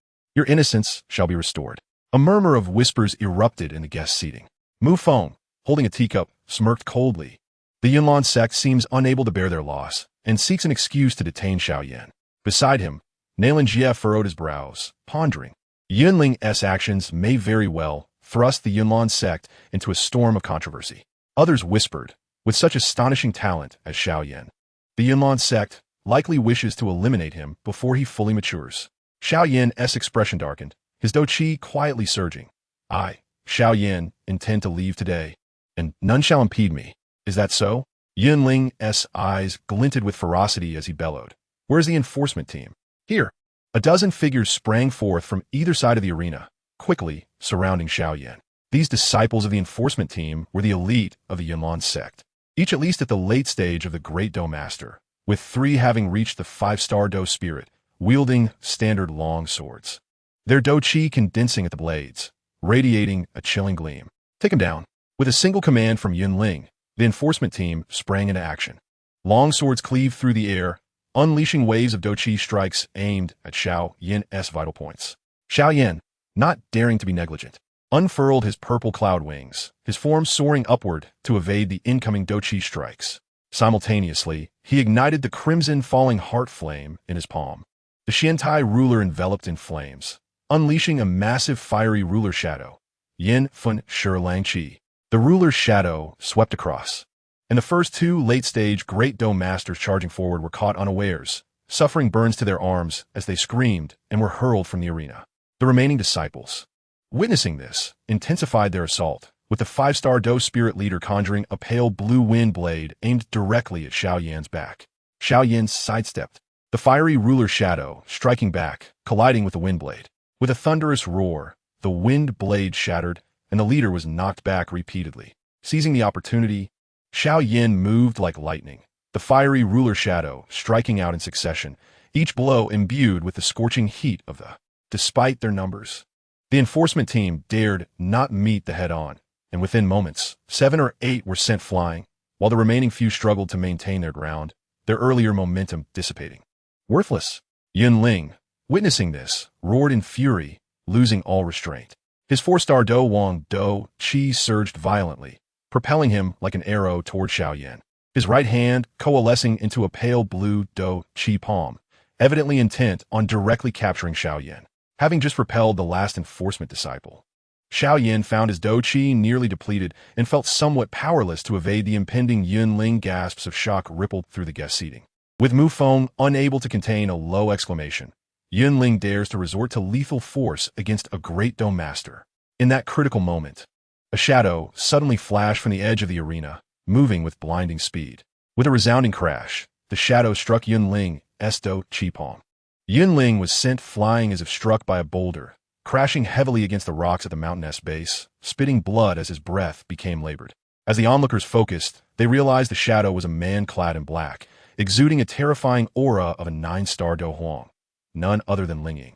Your innocence shall be restored. A murmur of whispers erupted in the guest seating. Mu Feng, holding a teacup, smirked coldly. The Yunlan sect seems unable to bear their loss, and seeks an excuse to detain Xiao Yan. Beside him, Nailan Jie furrowed his brows, pondering. Yunling's actions may very well thrust the Yunlan sect into a storm of controversy. Others whispered, with such astonishing talent as Xiao Yan, the Yunlan sect likely wishes to eliminate him before he fully matures. Xiao Yan's expression darkened, his Dou Qi quietly surging. I, Xiao Yan, intend to leave today, and none shall impede me. Is that so? Yunling's eyes glinted with ferocity as he bellowed. Where's the enforcement team? Here. A dozen figures sprang forth from either side of the arena, quickly surrounding Xiao Yan. These disciples of the enforcement team were the elite of the Yunlan sect, each at least at the late stage of the Great Dou Master, with 3 having reached the 5-star Dou spirit, wielding standard long swords. Their Dou Qi condensing at the blades, radiating a chilling gleam. Take him down. With a single command from Yunling, the enforcement team sprang into action. Long swords cleaved through the air, unleashing waves of Dou Qi strikes aimed at Xiao Yan's vital points. Xiao Yan, not daring to be negligent, unfurled his purple cloud wings, his form soaring upward to evade the incoming Dou Qi strikes. Simultaneously, he ignited the crimson falling heart flame in his palm. The Xiantai ruler enveloped in flames, unleashing a massive fiery ruler shadow. Yin Fun Shi Lang Qi. The ruler's shadow swept across, and the first 2 late-stage Great Dou Masters charging forward were caught unawares, suffering burns to their arms as they screamed and were hurled from the arena. The remaining disciples, witnessing this, intensified their assault, with the 5-star Dou spirit leader conjuring a pale blue wind blade aimed directly at Xiao Yan's back. Xiao Yan sidestepped, the fiery ruler's shadow striking back, colliding with the wind blade. With a thunderous roar, the wind blade shattered, and the leader was knocked back repeatedly. Seizing the opportunity, Xiao Yan moved like lightning, the fiery ruler shadow striking out in succession, each blow imbued with the scorching heat of the. Despite their numbers, the enforcement team dared not meet the head-on, and within moments, 7 or 8 were sent flying, while the remaining few struggled to maintain their ground, their earlier momentum dissipating. Worthless! Yunling, witnessing this, roared in fury, losing all restraint. His 4-star Dou Huang Dou Qi surged violently, propelling him like an arrow toward Xiao Yan, his right hand coalescing into a pale blue Dou Qi palm, evidently intent on directly capturing Xiao Yan. Having just repelled the last enforcement disciple, Xiao Yan found his Dou Qi nearly depleted and felt somewhat powerless to evade the impending Yunling. Gasps of shock rippled through the guest seating. With Mu Feng unable to contain a low exclamation, Yunling dares to resort to lethal force against a Great Dou Master. In that critical moment, a shadow suddenly flashed from the edge of the arena, moving with blinding speed. With a resounding crash, the shadow struck Yunling's Dou Qi palm. Yunling was sent flying as if struck by a boulder, crashing heavily against the rocks at the mountain's base, spitting blood as his breath became labored. As the onlookers focused, they realized the shadow was a man clad in black, exuding a terrifying aura of a 9-star Dou Huang, none other than Lingying,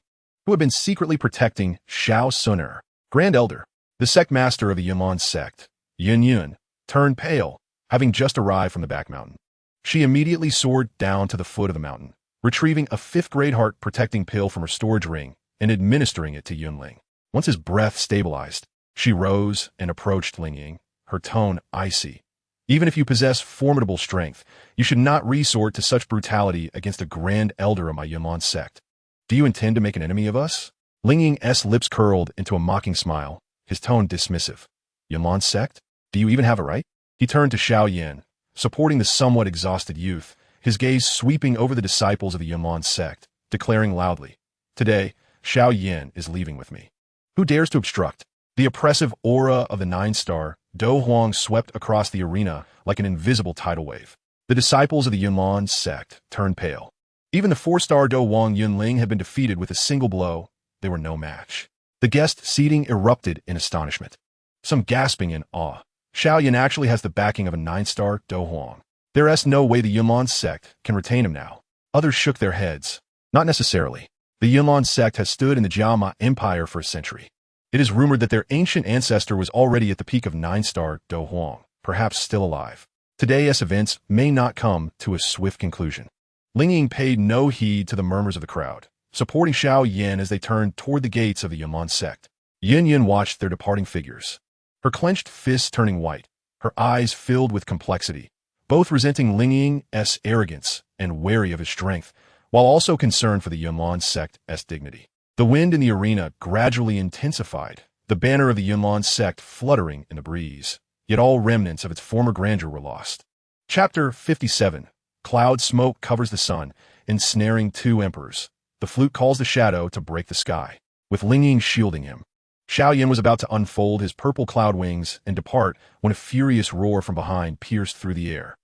who had been secretly protecting Xiao Suner, Grand Elder. The sect master of the Yunlan sect, Yun, turned pale, having just arrived from the back mountain. She immediately soared down to the foot of the mountain, retrieving a 5th-grade heart-protecting pill from her storage ring and administering it to Yunling. Once his breath stabilized, she rose and approached Lingying, her tone icy. Even if you possess formidable strength, you should not resort to such brutality against a Grand Elder of my Yunlan sect. Do you intend to make an enemy of us? Lingying's lips curled into a mocking smile, his tone dismissive. Yunlan sect? Do you even have a right? He turned to Xiao Yan, supporting the somewhat exhausted youth, his gaze sweeping over the disciples of the Yunlan sect, declaring loudly, Today, Xiao Yan is leaving with me. Who dares to obstruct? The oppressive aura of the 9-star Dou Huang swept across the arena like an invisible tidal wave. The disciples of the Yunlan sect turned pale. Even the 4-star Dou Huang Yunling had been defeated with a single blow. They were no match. The guest seating erupted in astonishment, some gasping in awe. Xiao Yan actually has the backing of a 9-star Dou Huang. There's no way the Yunlan sect can retain him now. Others shook their heads. Not necessarily. The Yunlan sect has stood in the Jiama Empire for a century. It is rumored that their ancient ancestor was already at the peak of 9-star Dou Huang, perhaps still alive. Today's events may not come to a swift conclusion. Lingying paid no heed to the murmurs of the crowd, supporting Xiao Yan as they turned toward the gates of the Yaman sect. Yin watched their departing figures, her clenched fists turning white, her eyes filled with complexity, both resenting Ling Ying's arrogance and wary of his strength, while also concerned for the Yaman sect's dignity. The wind in the arena gradually intensified, the banner of the Yaman sect fluttering in the breeze, yet all remnants of its former grandeur were lost. Chapter 57. Cloud smoke covers the sun, ensnaring two emperors. The flute calls the shadow to break the sky, with Ling Ying shielding him. Xiao Yan was about to unfold his purple cloud wings and depart when a furious roar from behind pierced through the air.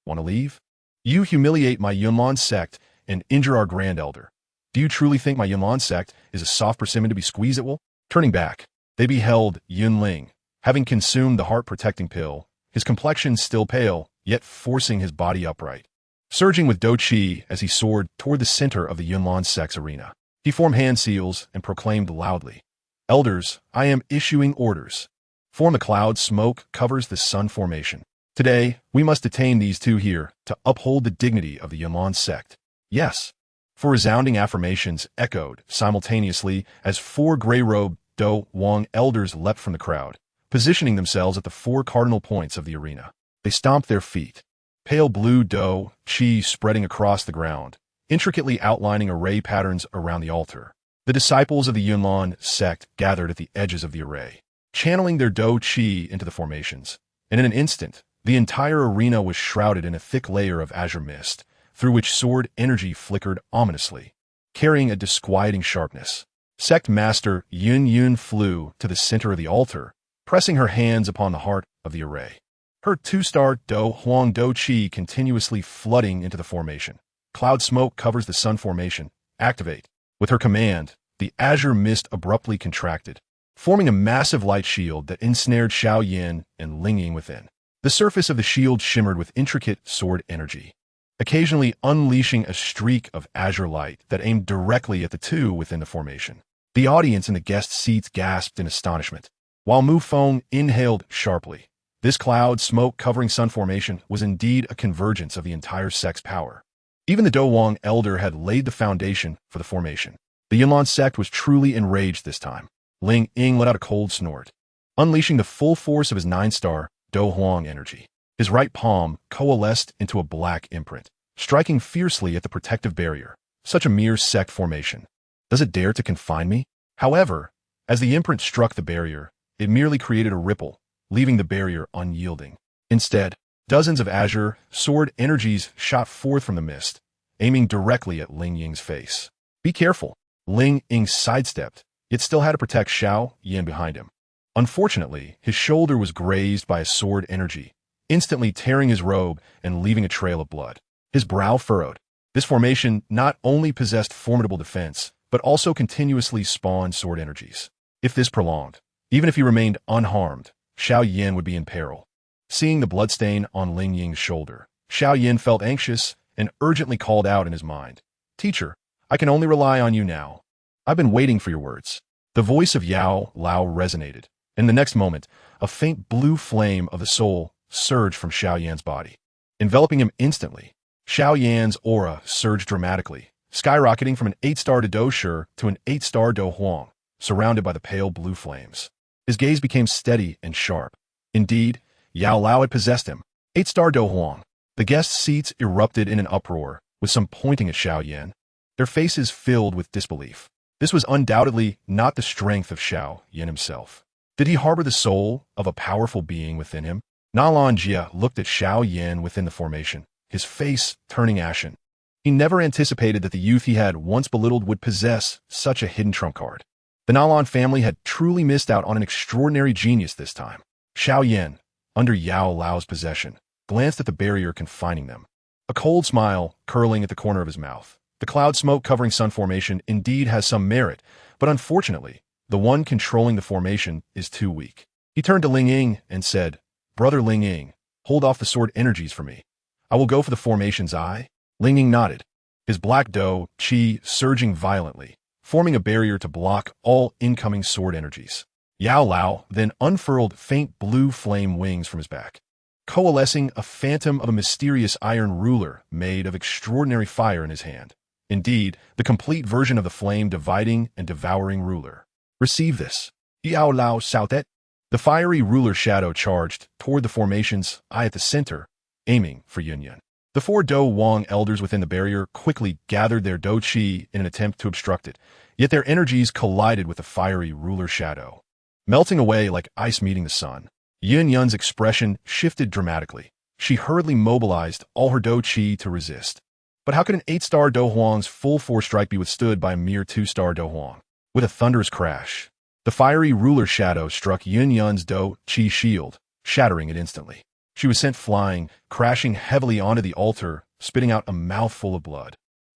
Want to leave? You humiliate my Yaman sect and injure our grand elder. Do you truly think my Yaman sect is a soft persimmon to be squeezed at will? Turning back, they beheld Yunling, having consumed the heart-protecting pill, his complexion still pale, yet forcing his body upright. Surging with Dou Qi as he soared toward the center of the Yaman sect's arena, he formed hand seals and proclaimed loudly, "Elders, I am issuing orders. Form a cloud smoke covers the sun formation. Today, we must detain these two here to uphold the dignity of the Yaman sect." Yes. For resounding affirmations echoed simultaneously as four gray-robed Dou Huang elders leapt from the crowd, positioning themselves at the four cardinal points of the arena. They stomped their feet, pale blue Dou Qi spreading across the ground, intricately outlining array patterns around the altar. The disciples of the Yaman sect gathered at the edges of the array, channeling their Dou Qi into the formations, and in an instant, the entire arena was shrouded in a thick layer of azure mist, through which sword energy flickered ominously, carrying a disquieting sharpness. Sect Master Yun flew to the center of the altar, pressing her hands upon the heart of the array. Her two-star Dou Huang Dou Qi continuously flooding into the formation. Cloud smoke covers the sun formation. Activate. With her command, the azure mist abruptly contracted, forming a massive light shield that ensnared Xiao Yan and Ling Ying within. The surface of the shield shimmered with intricate sword energy, occasionally unleashing a streak of azure light that aimed directly at the two within the formation. The audience in the guest seats gasped in astonishment, while Mu Feng inhaled sharply. This cloud smoke covering sun formation was indeed a convergence of the entire sect's power. Even the Dou Huang elder had laid the foundation for the formation. The Yaman sect was truly enraged this time. Ling Ying let out a cold snort, unleashing the full force of his 9-star Dou Huang energy. His right palm coalesced into a black imprint, striking fiercely at the protective barrier. Such a mere sect formation. Does it dare to confine me? However, as the imprint struck the barrier, it merely created a ripple, leaving the barrier unyielding. Instead, dozens of azure sword energies shot forth from the mist, aiming directly at Ling Ying's face. Be careful. Ling Ying sidestepped, yet still had to protect Xiao Yan behind him. Unfortunately, his shoulder was grazed by a sword energy, instantly tearing his robe and leaving a trail of blood. His brow furrowed. This formation not only possessed formidable defense, but also continuously spawned sword energies. If this prolonged, even if he remained unharmed, Xiao Yan would be in peril. Seeing the bloodstain on Ling Ying's shoulder, Xiao Yan felt anxious and urgently called out in his mind, "Teacher, I can only rely on you now. I've been waiting for your words." The voice of Yao Lao resonated. In the next moment, a faint blue flame of the soul surged from Xiao Yan's body, enveloping him instantly. Xiao Yan's aura surged dramatically, skyrocketing from an 8-star Dou Shi to an 8-star Dou Huang, surrounded by the pale blue flames. His gaze became steady and sharp. Indeed, Yao Lao had possessed him. 8-star Dou Huang. The guest seats erupted in an uproar, with some pointing at Xiao Yan, their faces filled with disbelief. This was undoubtedly not the strength of Xiao Yan himself. Did he harbor the soul of a powerful being within him? Nalan Jia looked at Xiao Yan within the formation, his face turning ashen. He never anticipated that the youth he had once belittled would possess such a hidden trump card. The Nalan family had truly missed out on an extraordinary genius this time. Xiao Yan, under Yao Lao's possession, glanced at the barrier confining them, a cold smile curling at the corner of his mouth. The cloud smoke covering sun formation indeed has some merit, but unfortunately, the one controlling the formation is too weak. He turned to Ling Ying and said, "Brother Ling Ying, hold off the sword energies for me. I will go for the formation's eye." Ling Ying nodded, his black Dou Qi surging violently, forming a barrier to block all incoming sword energies. Yao Lao then unfurled faint blue flame wings from his back, coalescing a phantom of a mysterious iron ruler made of extraordinary fire in his hand. Indeed, the complete version of the flame-dividing and devouring ruler. Receive this. Yao Lao Sautet. The fiery ruler shadow charged toward the formation's eye at the center, aiming for Yun Yun. The four Dou Huang elders within the barrier quickly gathered their Dou Qi in an attempt to obstruct it, yet their energies collided with the fiery ruler shadow. Melting away like ice meeting the sun, Yun Yun's expression shifted dramatically. She hurriedly mobilized all her Dou Qi to resist. But how could an 8-star Dou Huang's full force strike be withstood by a mere 2-star Dou Huang? With a thunderous crash, the fiery ruler shadow struck Yun Yun's Dou Qi shield, shattering it instantly. She was sent flying, crashing heavily onto the altar, spitting out a mouthful of blood.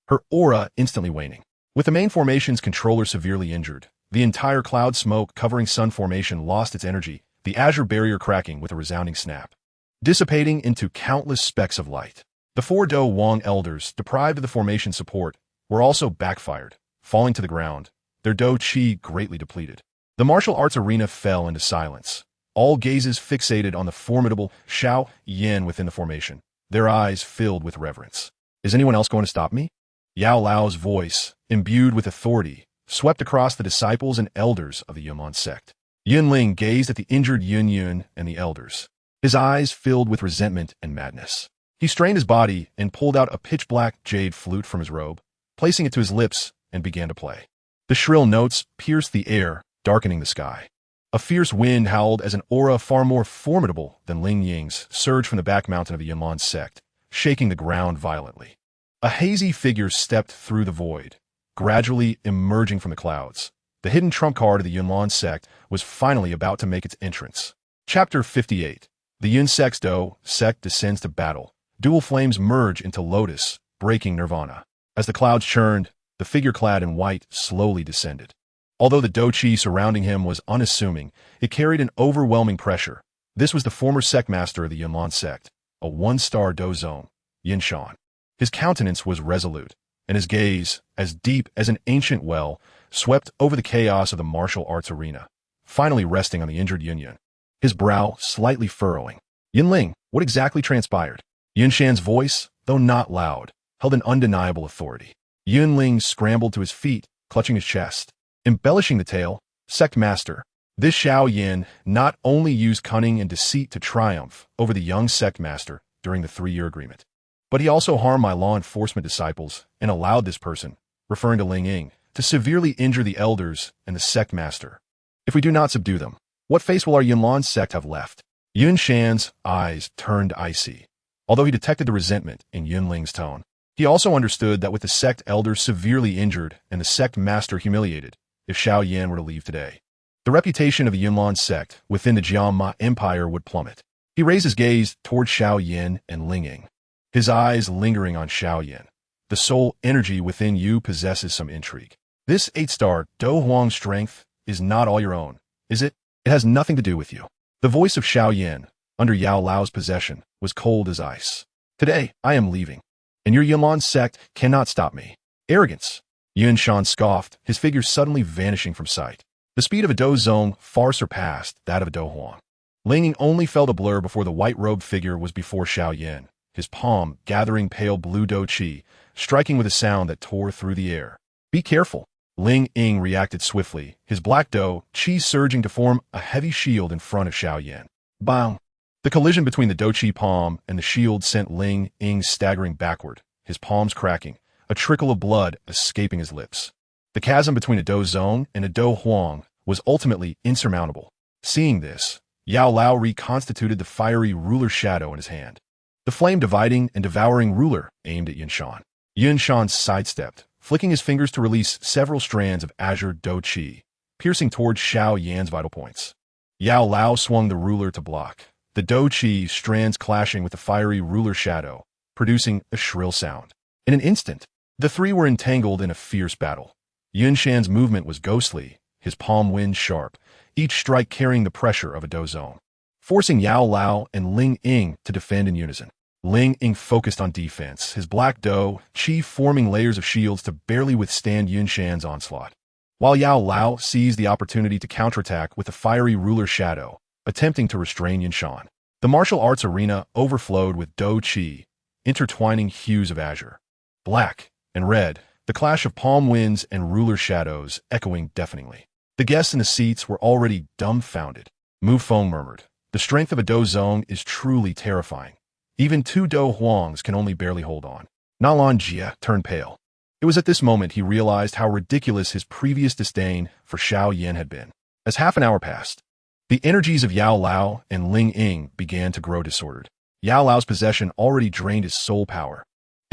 Her aura instantly waning. With the main formation's controller severely injured, the entire cloud smoke covering Sun Formation lost its energy, the azure barrier cracking with a resounding snap, dissipating into countless specks of light. The four Dou Huang elders, deprived of the formation support, were also backfired, falling to the ground, their Dou Qi greatly depleted. The martial arts arena fell into silence, all gazes fixated on the formidable Xiao Yan within the formation, their eyes filled with reverence. Is anyone else going to stop me? Yao Lao's voice, imbued with authority, swept across the disciples and elders of the Yunlan sect. Yunling gazed at the injured Yun Yun and the elders, his eyes filled with resentment and madness. He strained his body and pulled out a pitch-black jade flute from his robe, placing it to his lips, and began to play. The shrill notes pierced the air, darkening the sky. A fierce wind howled as an aura far more formidable than Ling Ying's surged from the back mountain of the Yunlan sect, shaking the ground violently. A hazy figure stepped through the void, gradually emerging from the clouds. The hidden trump card of the Yunlan sect was finally about to make its entrance. Chapter 58. The Yun sect's Dou sect descends to battle. Dual flames merge into Lotus, breaking Nirvana. As the clouds churned, the figure clad in white slowly descended. Although the Dou Qi surrounding him was unassuming, it carried an overwhelming pressure. This was the former sect master of the Yunlan sect, a 1-star Dou Zong, Yin Shan. His countenance was resolute, and his gaze, as deep as an ancient well, swept over the chaos of the martial arts arena, finally resting on the injured Yun Yun, his brow slightly furrowing. Yinling, what exactly transpired? Yun Shan's voice, though not loud, held an undeniable authority. Yunling scrambled to his feet, clutching his chest. Embellishing the tale, Sect Master, this Xiao Yan not only used cunning and deceit to triumph over the young Sect Master during the 3-year agreement, but he also harmed my law enforcement disciples and allowed this person, referring to Ling Ying, to severely injure the elders and the Sect Master. If we do not subdue them, what face will our Yunlan sect have left? Yun Shan's eyes turned icy. Although he detected the resentment in Yunling's tone, he also understood that with the sect elders severely injured and the Sect Master humiliated, if Xiao Yan were to leave today, the reputation of the Yunlan sect within the Jiangma Empire would plummet. He raised his gaze toward Xiao Yan and Ling Ying, his eyes lingering on Xiao Yan. The soul energy within you possesses some intrigue. This 8-star Dou Huang strength is not all your own, is it? It has nothing to do with you. The voice of Xiao Yan, under Yao Lao's possession, was cold as ice. Today, I am leaving, and your Yunlan sect cannot stop me. Arrogance. Yun Shan scoffed, his figure suddenly vanishing from sight. The speed of a Dou Zong far surpassed that of a Dou Huang. Ling Ying only felt a blur before the white-robed figure was before Xiao Yan, his palm gathering pale blue Dou Qi, striking with a sound that tore through the air. Be careful. Ling Ying reacted swiftly, his black Dou Qi surging to form a heavy shield in front of Xiao Yan. Bang! The collision between the Dou Qi palm and the shield sent Ling Ying staggering backward, his palms cracking, a trickle of blood escaping his lips. The chasm between a Dou Zong and a Dou Huang was ultimately insurmountable. Seeing this, Yao Lao reconstituted the fiery ruler shadow in his hand. The flame-dividing and devouring ruler aimed at Yun Shan. Yun Shan sidestepped, flicking his fingers to release several strands of azure Dou Qi, piercing towards Xiao Yan's vital points. Yao Lao swung the ruler to block, the Dou Qi strands clashing with the fiery ruler shadow, producing a shrill sound. In an instant, the three were entangled in a fierce battle. Yun Shan's movement was ghostly, his palm wind sharp, each strike carrying the pressure of a Dou Zong, forcing Yao Lao and Ling Ying to defend in unison. Ling Ying focused on defense, his black Dou Qi forming layers of shields to barely withstand Yun Shan's onslaught, while Yao Lao seized the opportunity to counterattack with the fiery ruler shadow, attempting to restrain Yun Shan. The martial arts arena overflowed with Dou Qi, intertwining hues of azure, black, and red. The the clash of palm winds and ruler shadows echoing deafeningly. The guests in the seats were already dumbfounded. Mu Feng murmured, "The strength of a Dou Zong is truly terrifying. Even two Dou Huangs can only barely hold on." Nalan Jia turned pale. It was at this moment he realized how ridiculous his previous disdain for Xiao Yan had been. As half an hour passed, the energies of Yao Lao and Ling Ying began to grow disordered. Yao Lao's possession already drained his soul power,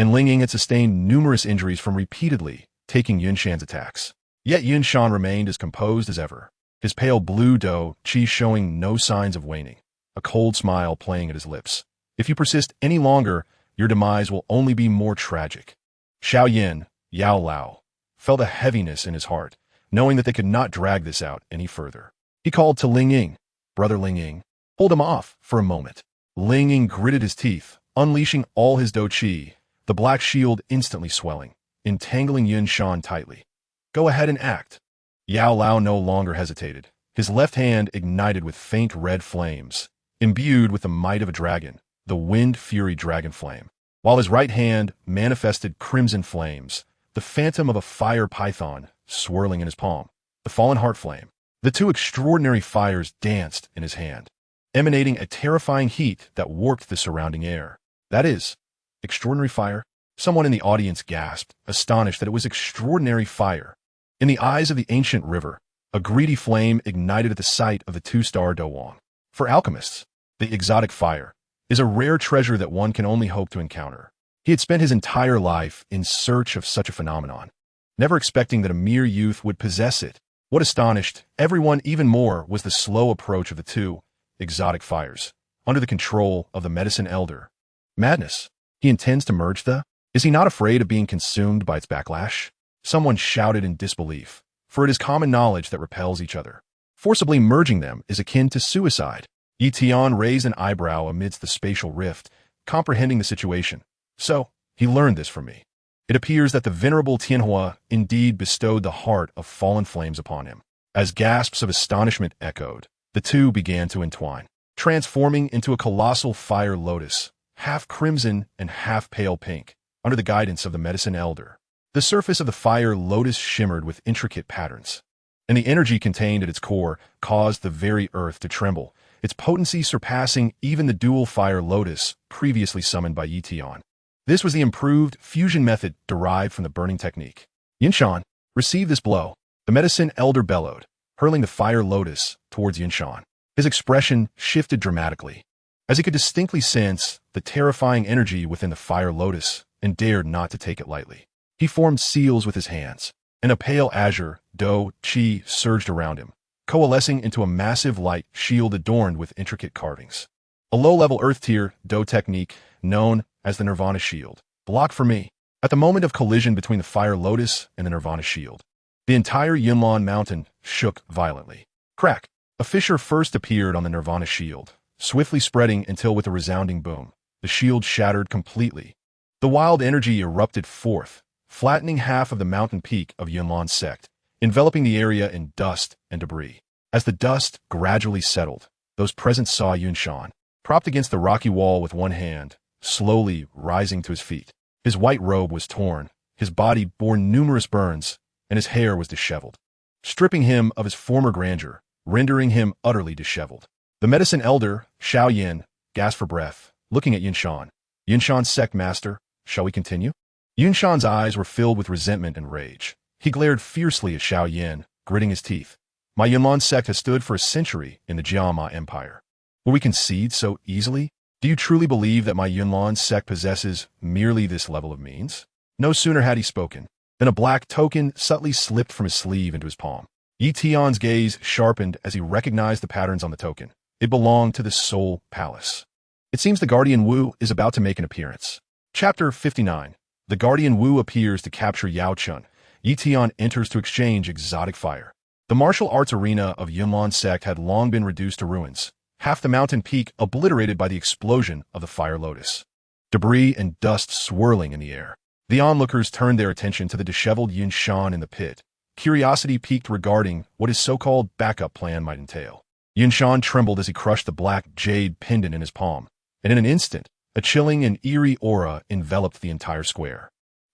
and Ling Ying had sustained numerous injuries from repeatedly taking Yunshan's attacks. Yet Yunshan remained as composed as ever, his pale blue Dou Qi showing no signs of waning, a cold smile playing at his lips. "If you persist any longer, your demise will only be more tragic." Xiao Yan, Yao Lao, felt a heaviness in his heart, knowing that they could not drag this out any further. He called to Ling Ying, "Brother Ling Ying, hold him off for a moment." Ling Ying gritted his teeth, unleashing all his Dou Qi, the black shield instantly swelling, entangling Yunshan tightly. "Go ahead and act." Yao Lao no longer hesitated. His left hand ignited with faint red flames, imbued with the might of a dragon, the Wind Fury Dragon Flame, while his right hand manifested crimson flames, the phantom of a fire python swirling in his palm, the fallen heart flame. The two extraordinary fires danced in his hand, emanating a terrifying heat that warped the surrounding air. "That is extraordinary fire?" Someone in the audience gasped, astonished that it was extraordinary fire. In the eyes of the ancient river, a greedy flame ignited at the sight of the two-star Dou Huang. For alchemists, the exotic fire is a rare treasure that one can only hope to encounter. He had spent his entire life in search of such a phenomenon, never expecting that a mere youth would possess it. What astonished everyone even more was the slow approach of the two exotic fires, under the control of the medicine elder. Madness. He intends to merge the... Is he not afraid of being consumed by its backlash? Someone shouted in disbelief, for it is common knowledge that repels each other. Forcibly merging them is akin to suicide. Tian raised an eyebrow amidst the spatial rift, comprehending the situation. "So, he learned this from me. It appears that the venerable Tianhua indeed bestowed the heart of fallen flames upon him." As gasps of astonishment echoed, the two began to entwine, transforming into a colossal fire lotus, half crimson and half pale pink, under the guidance of the medicine elder. The surface of the fire lotus shimmered with intricate patterns, and the energy contained at its core caused the very earth to tremble, its potency surpassing even the dual fire lotus previously summoned by Tian. This was the improved fusion method derived from the burning technique. "Yunshan, receive this blow," the medicine elder bellowed, hurling the fire lotus towards Yunshan. His expression shifted dramatically, as he could distinctly sense the terrifying energy within the fire lotus and dared not to take it lightly. He formed seals with his hands, and a pale azure Dou Qi surged around him, coalescing into a massive light shield adorned with intricate carvings. A low-level earth-tier Dou technique known as the Nirvana Shield. "Block for me." At the moment of collision between the fire lotus and the Nirvana Shield, the entire Yunlan mountain shook violently. Crack! A fissure first appeared on the Nirvana Shield, swiftly spreading until with a resounding boom, the shield shattered completely. The wild energy erupted forth, flattening half of the mountain peak of Yunlan sect, enveloping the area in dust and debris. As the dust gradually settled, those present saw Yunshan, propped against the rocky wall with one hand, slowly rising to his feet. His white robe was torn, his body bore numerous burns, and his hair was disheveled, stripping him of his former grandeur, rendering him utterly disheveled. The medicine elder, Xiao Yan, gasped for breath, looking at Yunshan. "Yunshan's sect master, shall we continue?" Yunshan's eyes were filled with resentment and rage. He glared fiercely at Xiao Yan, gritting his teeth. "My Yunlan sect has stood for a century in the Jiama Empire. Will we concede so easily? Do you truly believe that my Yunlan sect possesses merely this level of means?" No sooner had he spoken than a black token subtly slipped from his sleeve into his palm. Tian's gaze sharpened as he recognized the patterns on the token. It belonged to the Soul Palace. It seems the Guardian Wu is about to make an appearance. Chapter 59. The Guardian Wu appears to capture Yao Chun. Tian enters to exchange exotic fire. The martial arts arena of Yunlan sect had long been reduced to ruins, half the mountain peak obliterated by the explosion of the fire lotus. Debris and dust swirling in the air. The onlookers turned their attention to the disheveled Yunshan in the pit. Curiosity piqued regarding what his so-called backup plan might entail. Yunshan trembled as he crushed the black jade pendant in his palm, and in an instant, a chilling and eerie aura enveloped the entire square.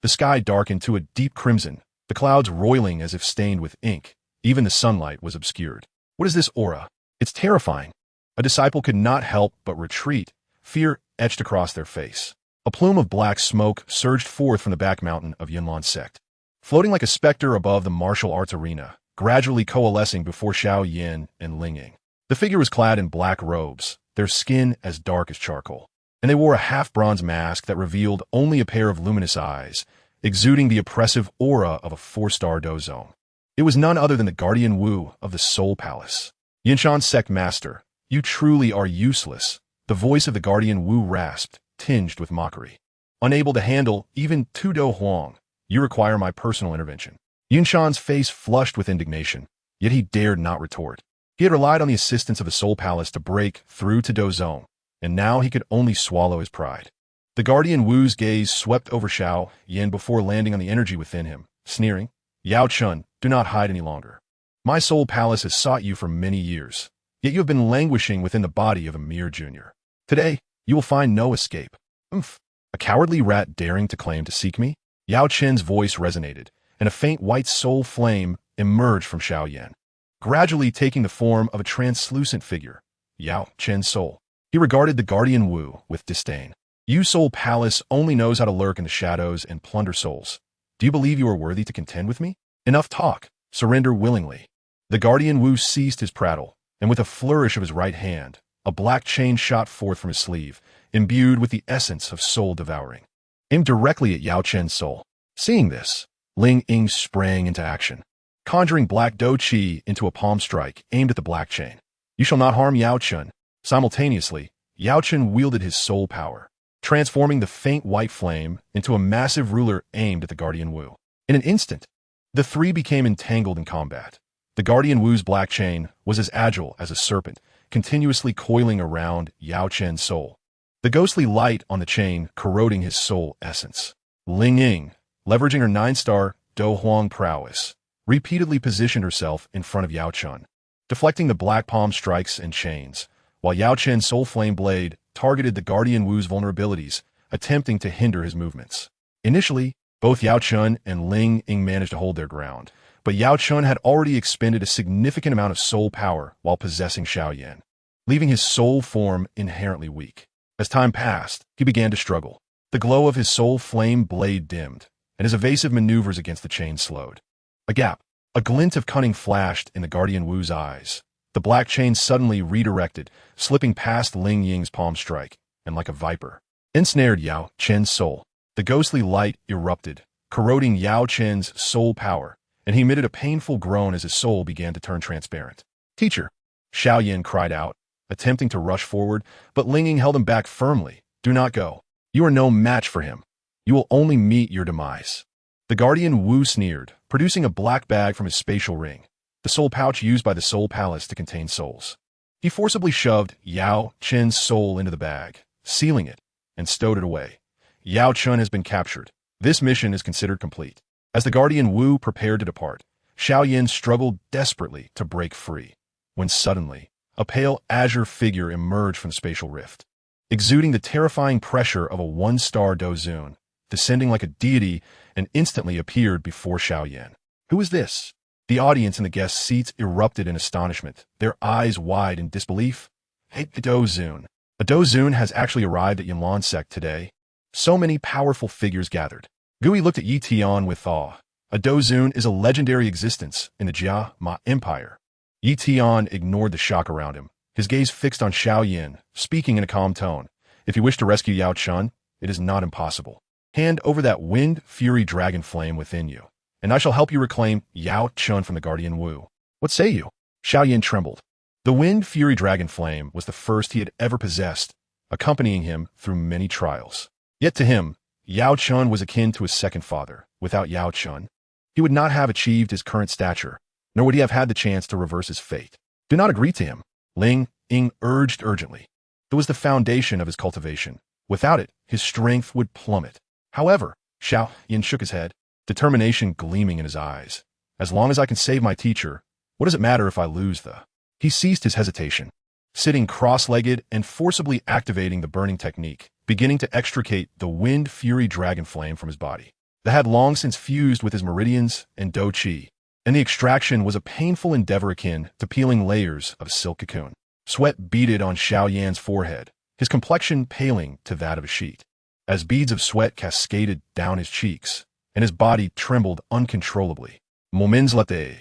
The sky darkened to a deep crimson, the clouds roiling as if stained with ink. Even the sunlight was obscured. What is this aura? It's terrifying. A disciple could not help but retreat, fear etched across their face. A plume of black smoke surged forth from the back mountain of Yunlan sect, floating like a specter above the martial arts arena, gradually coalescing before Xiao Yan and Ling Ying. The figure was clad in black robes, their skin as dark as charcoal, and they wore a half-bronze mask that revealed only a pair of luminous eyes, exuding the oppressive aura of a four-star Dou zone. It was none other than the Guardian Wu of the Soul Palace. Yinshan Sect Master, you truly are useless, the voice of the Guardian Wu rasped, tinged with mockery. Unable to handle even Dou Huang, you require my personal intervention. Yinshan's face flushed with indignation, yet he dared not retort. He had relied on the assistance of the Soul Palace to break through to Dou Zone, and now he could only swallow his pride. The Guardian Wu's gaze swept over Xiao Yan before landing on the energy within him, sneering, Yao Chun, do not hide any longer. My Soul Palace has sought you for many years, yet you have been languishing within the body of a mere junior. Today, you will find no escape. Oomph! A cowardly rat daring to claim to seek me? Yao Chen's voice resonated, and a faint white soul flame emerged from Xiao Yan, gradually taking the form of a translucent figure, Yao Chen's soul. He regarded the Guardian Wu with disdain. You Soul Palace only knows how to lurk in the shadows and plunder souls. Do you believe you are worthy to contend with me? Enough talk. Surrender willingly. The Guardian Wu ceased his prattle, and with a flourish of his right hand, a black chain shot forth from his sleeve, imbued with the essence of soul devouring, aimed directly at Yao Chen's soul. Seeing this, Ling Ying sprang into action, conjuring black Dou Qi into a palm strike aimed at the black chain. You shall not harm Yao Chen. Simultaneously, Yao Chen wielded his soul power, transforming the faint white flame into a massive ruler aimed at the Guardian Wu. In an instant, the three became entangled in combat. The Guardian Wu's black chain was as agile as a serpent, continuously coiling around Yao Chen's soul, the ghostly light on the chain corroding his soul essence. Ling Ying, leveraging her 9-star Dou Huang prowess, repeatedly positioned herself in front of Yao Chen, deflecting the black palm strikes and chains, while Yao Chen's soul flame blade targeted the Guardian Wu's vulnerabilities, attempting to hinder his movements. Initially, both Yao Chen and Ling Ying managed to hold their ground, but Yao Chen had already expended a significant amount of soul power while possessing Xiao Yan, leaving his soul form inherently weak. As time passed, he began to struggle. The glow of his soul flame blade dimmed, and his evasive maneuvers against the chain slowed. A glint of cunning flashed in the Guardian Wu's eyes. The black chain suddenly redirected, slipping past Ling Ying's palm strike, and like a viper, ensnared Yao Chen's soul. The ghostly light erupted, corroding Yao Chen's soul power, and he emitted a painful groan as his soul began to turn transparent. Teacher, Xiao Yan cried out, attempting to rush forward, but Ling Ying held him back firmly. Do not go. You are no match for him. You will only meet your demise. The Guardian Wu sneered, producing a black bag from his spatial ring, the soul pouch used by the Soul Palace to contain souls. He forcibly shoved Yao Chen's soul into the bag, sealing it, and stowed it away. Yao Chen has been captured. This mission is considered complete. As the Guardian Wu prepared to depart, Xiao Yan struggled desperately to break free, when suddenly, a pale azure figure emerged from the spatial rift, exuding the terrifying pressure of a 1-star Dou Zun, descending like a deity, and instantly appeared before Xiao Yan. Who is this? The audience in the guest seats erupted in astonishment, their eyes wide in disbelief. Hey, the Dou Zun. A Dou Zun has actually arrived at Yunlan sect today. So many powerful figures gathered. Gui looked at Yi Tian with awe. A Dou Zun is a legendary existence in the Jia Ma Empire. Yi Tian ignored the shock around him, his gaze fixed on Xiao Yan, speaking in a calm tone. If you wish to rescue Yao Chen, it is not impossible. Hand over that wind fury dragon flame within you, and I shall help you reclaim Yao Chen from the Guardian Wu. What say you? Xiao Yan trembled. The wind fury dragon flame was the first he had ever possessed, accompanying him through many trials. Yet to him, Yao Chen was akin to his second father. Without Yao Chen, he would not have achieved his current stature, nor would he have had the chance to reverse his fate. Do not agree to him, Ling Ying urged urgently. It was the foundation of his cultivation. Without it, his strength would plummet. However, Xiao Yan shook his head, determination gleaming in his eyes. As long as I can save my teacher, what does it matter if I lose the... He ceased his hesitation, sitting cross-legged and forcibly activating the burning technique, beginning to extricate the wind fury dragon flame from his body. that had long since fused with his meridians and Dou Qi, and the extraction was a painful endeavor akin to peeling layers of a silk cocoon. Sweat beaded on Xiao Yan's forehead, his complexion paling to that of a sheet. As beads of sweat cascaded down his cheeks, and his body trembled uncontrollably. Moments later,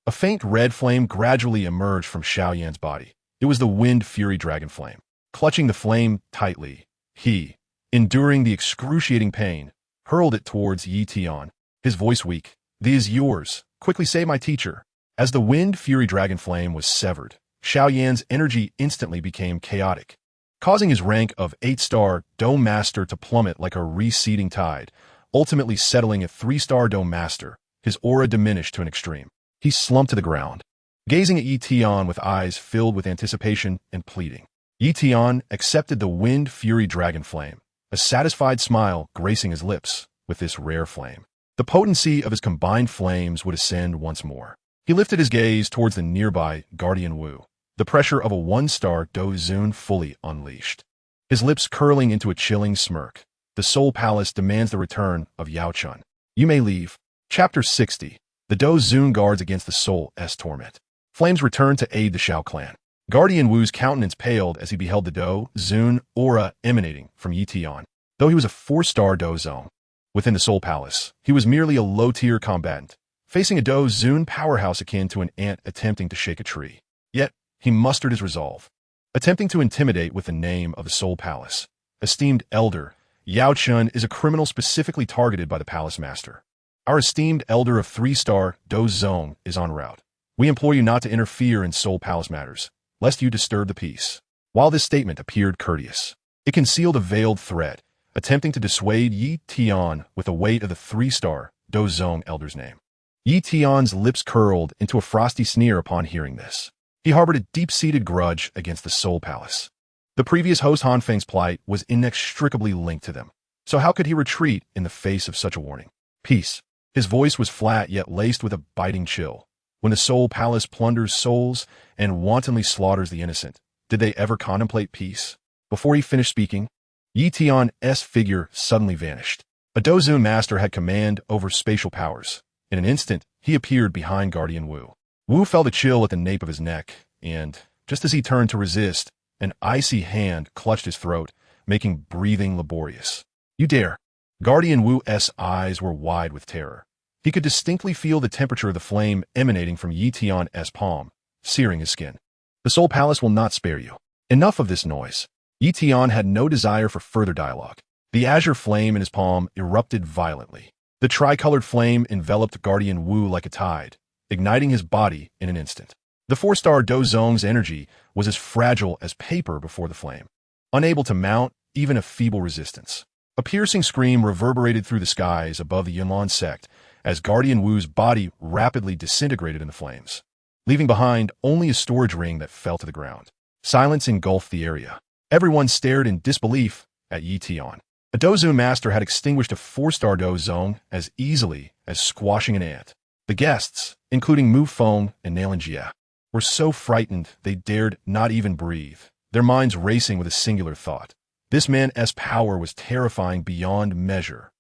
a faint red flame gradually emerged from Xiao Yan's body. It was the wind fury dragon flame. Clutching the flame tightly, he, enduring the excruciating pain, hurled it towards Yi Tian, his voice weak. "This is yours. Quickly save my teacher." As the wind fury dragon flame was severed, Xiao Yan's energy instantly became chaotic, causing his rank of 8-star Dou Master to plummet like a receding tide, ultimately settling at 3-star Dou Master. His aura diminished to an extreme. He slumped to the ground, gazing at Yi Tian with eyes filled with anticipation and pleading. Yi Tian accepted the wind fury dragon flame, a satisfied smile gracing his lips with this rare flame. The potency of his combined flames would ascend once more. He lifted his gaze towards the nearby Guardian Wu, the pressure of a 1-star Dou Zun fully unleashed. His lips curling into a chilling smirk. The Soul Palace demands the return of Yao Chun. You may leave. Chapter 60. The Dou Zun guards against the Soul's torment. Flames returned to aid the Xiao clan. Guardian Wu's countenance paled as he beheld the Dou Zun aura emanating from Yi Tian. Though he was a 4-star Dou Zong within the Soul Palace, he was merely a low-tier combatant, facing a Dou Zun powerhouse akin to an ant attempting to shake a tree. Yet, he mustered his resolve, attempting to intimidate with the name of the Soul Palace. Esteemed Elder, Yao Chun is a criminal specifically targeted by the Palace Master. Our esteemed Elder of 3-star Dou Zong is en route. We implore you not to interfere in Soul Palace matters, lest you disturb the peace. While this statement appeared courteous, it concealed a veiled threat, attempting to dissuade Yi Tian with the weight of the 3-star Dou Zong Elder's name. Yi Tian's lips curled into a frosty sneer upon hearing this. He harbored a deep-seated grudge against the Soul Palace. The previous host Han Feng's plight was inextricably linked to them, so how could he retreat in the face of such a warning? Peace. His voice was flat yet laced with a biting chill. When the Soul Palace plunders souls and wantonly slaughters the innocent, did they ever contemplate peace? Before he finished speaking, Yi Tian's figure suddenly vanished. A Dou Zun master had command over spatial powers. In an instant, he appeared behind Guardian Wu. Wu felt a chill at the nape of his neck, and, just as he turned to resist, an icy hand clutched his throat, making breathing laborious. You dare! Guardian Wu's eyes were wide with terror. He could distinctly feel the temperature of the flame emanating from Yi Tian's palm, searing his skin. The Soul Palace will not spare you. Enough of this noise. Yi Tian had no desire for further dialogue. The azure flame in his palm erupted violently. The tricolored flame enveloped Guardian Wu like a tide, igniting his body in an instant. The 4-star Dou Zong's energy was as fragile as paper before the flame, unable to mount even a feeble resistance. A piercing scream reverberated through the skies above the Yunlan sect as Guardian Wu's body rapidly disintegrated in the flames, leaving behind only a storage ring that fell to the ground. Silence engulfed the area. Everyone stared in disbelief at Yi Tian. A Dou Zun master had extinguished a 4-star Dou Zong as easily as squashing an ant. The guests, including Mu Feng and Nailan Jia, were so frightened they dared not even breathe, their minds racing with a singular thought. This man's power was terrifying beyond measure.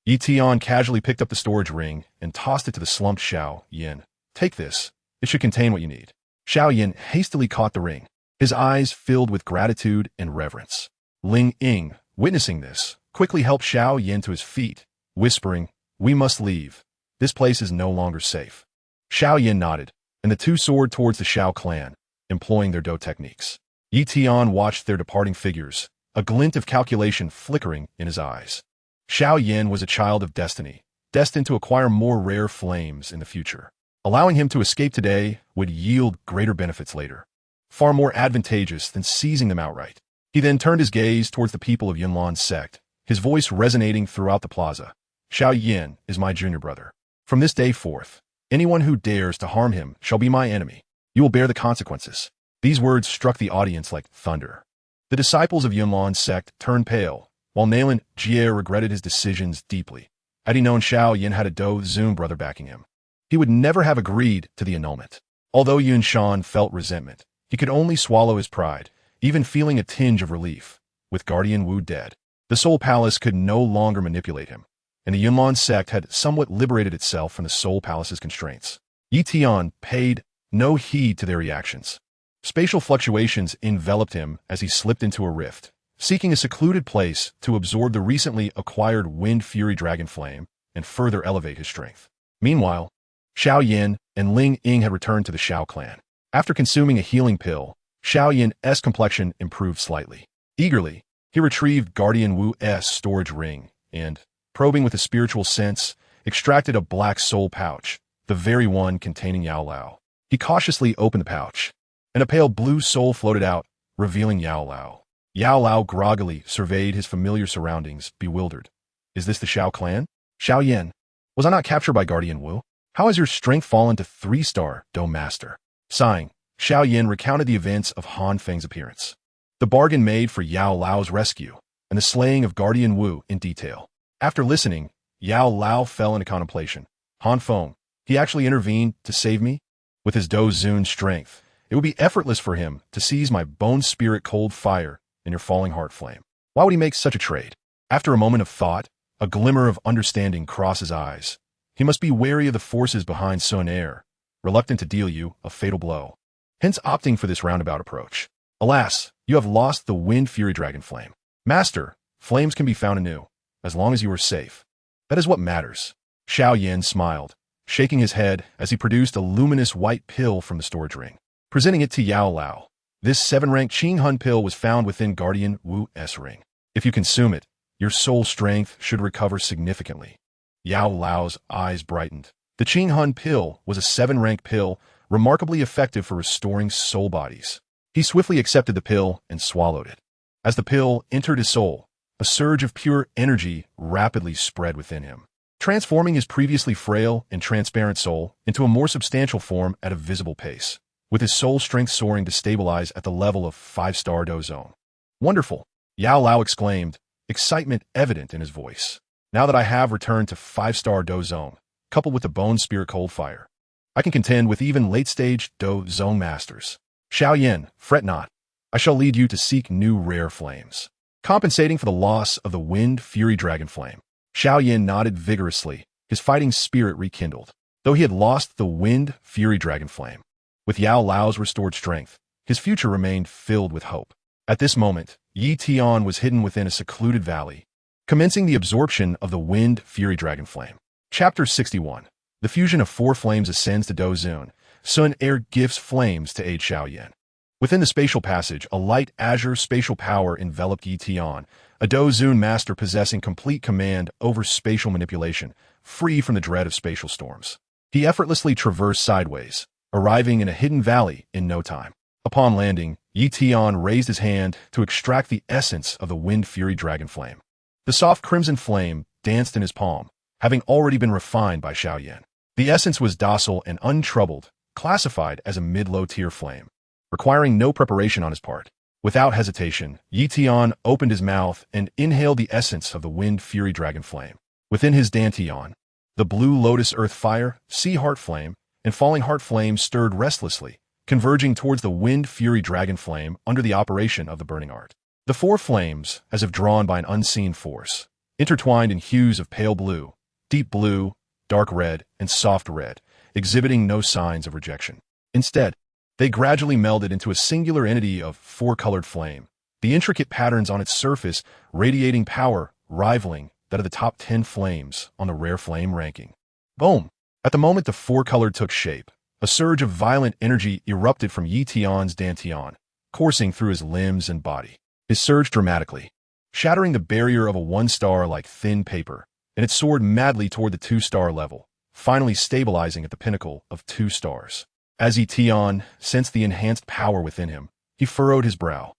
Yi Tian casually picked up the storage ring and tossed it to the slumped Xiao Yan. Take this. It should contain what you need. Xiao Yan hastily caught the ring, his eyes filled with gratitude and reverence. Ling Ying, witnessing this, quickly helped Xiao Yan to his feet, whispering, "We must leave. This place is no longer safe." Xiao Yan nodded, and the two soared towards the Xiao clan, employing their Dou techniques. Yi Tian watched their departing figures, a glint of calculation flickering in his eyes. Xiao Yan was a child of destiny, destined to acquire more rare flames in the future. Allowing him to escape today would yield greater benefits later, far more advantageous than seizing them outright. He then turned his gaze towards the people of Yunlan's sect, his voice resonating throughout the plaza. Xiao Yan is my junior brother. From this day forth, anyone who dares to harm him shall be my enemy. You will bear the consequences. These words struck the audience like thunder. The disciples of Yunlan's sect turned pale, while Nailan Jia regretted his decisions deeply. Had he known Xiao Yan had a Dou Zun brother backing him, he would never have agreed to the annulment. Although Yun Shan felt resentment, he could only swallow his pride, even feeling a tinge of relief. With Guardian Wu dead, the Soul Palace could no longer manipulate him. and the Yunlin sect had somewhat liberated itself from the Soul Palace's constraints. Yi Tian paid no heed to their reactions. Spatial fluctuations enveloped him as he slipped into a rift, seeking a secluded place to absorb the recently acquired Wind Fury Dragon Flame and further elevate his strength. Meanwhile, Xiao Yan and Ling Ying had returned to the Xiao clan. After consuming a healing pill, Xiao Yan's complexion improved slightly. Eagerly, he retrieved Guardian Wu's storage ring and, probing with a spiritual sense, extracted a black soul pouch, the very one containing Yao Lao. He cautiously opened the pouch, and a pale blue soul floated out, revealing Yao Lao. Yao Lao groggily surveyed his familiar surroundings, bewildered. Is this the Xiao clan? Xiao Yan, was I not captured by Guardian Wu? How has your strength fallen to 3-star, Dou Master? Sighing, Xiao Yan recounted the events of Han Feng's appearance, the bargain made for Yao Lao's rescue, and the slaying of Guardian Wu in detail. After listening, Yao Lao fell into contemplation. Han Feng, he actually intervened to save me? With his Dou Zun strength, it would be effortless for him to seize my bone spirit cold fire and your falling heart flame. Why would he make such a trade? After a moment of thought, a glimmer of understanding crossed his eyes. He must be wary of the forces behind Sun Air, reluctant to deal you a fatal blow, hence opting for this roundabout approach. Alas, you have lost the Wind Fury Dragon Flame. Master, flames can be found anew, as long as you are safe. That is what matters. Xiao Yan smiled, shaking his head as he produced a luminous white pill from the storage ring, presenting it to Yao Lao. This 7-rank Qing Hun pill was found within Guardian Wu's ring. If you consume it, your soul strength should recover significantly. Yao Lao's eyes brightened. The Qing Hun pill was a 7-rank pill, remarkably effective for restoring soul bodies. He swiftly accepted the pill and swallowed it. As the pill entered his soul, a surge of pure energy rapidly spread within him, transforming his previously frail and transparent soul into a more substantial form at a visible pace, with his soul strength soaring to stabilize at the level of 5-star Dou Zone. Wonderful! Yao Lao exclaimed, excitement evident in his voice. Now that I have returned to 5-star Dou Zone, coupled with the Bone Spirit Cold Fire, I can contend with even late-stage Dou Zone masters. Xiao Yan, fret not. I shall lead you to seek new rare flames, compensating for the loss of the Wind Fury Dragon Flame. Xiao Yan nodded vigorously, his fighting spirit rekindled, though he had lost the Wind Fury Dragon Flame. With Yao Lao's restored strength, his future remained filled with hope. At this moment, Yi Tian was hidden within a secluded valley, commencing the absorption of the Wind Fury Dragon Flame. Chapter 61. The fusion of 4 flames ascends to Dou Zun. Sun Air gifts flames to aid Xiao Yan. Within the spatial passage, a light azure spatial power enveloped Yi Tian, a Dou Zun master possessing complete command over spatial manipulation, free from the dread of spatial storms. He effortlessly traversed sideways, arriving in a hidden valley in no time. Upon landing, Yi Tian raised his hand to extract the essence of the Wind Fury Dragon Flame. The soft crimson flame danced in his palm, having already been refined by Xiao Yan. The essence was docile and untroubled, classified as a mid-low tier flame, requiring no preparation on his part. Without hesitation, Yi Tian opened his mouth and inhaled the essence of the Wind Fury Dragon Flame. Within his dantian, the blue lotus earth fire, sea heart flame, and falling heart flame stirred restlessly, converging towards the Wind Fury Dragon Flame under the operation of the burning art. The 4 flames, as if drawn by an unseen force, intertwined in hues of pale blue, deep blue, dark red, and soft red, exhibiting no signs of rejection. Instead, they gradually melded into a singular entity of 4-colored flame, the intricate patterns on its surface radiating power rivaling that of the top 10 flames on the rare flame ranking. Boom! At the moment the 4-colored took shape, a surge of violent energy erupted from Yi Tian's dantian, coursing through his limbs and body. It surged dramatically, shattering the barrier of a 1-star like thin paper, and it soared madly toward the 2-star level, finally stabilizing at the pinnacle of 2 stars. As Yi Tian sensed the enhanced power within him, he furrowed his brow.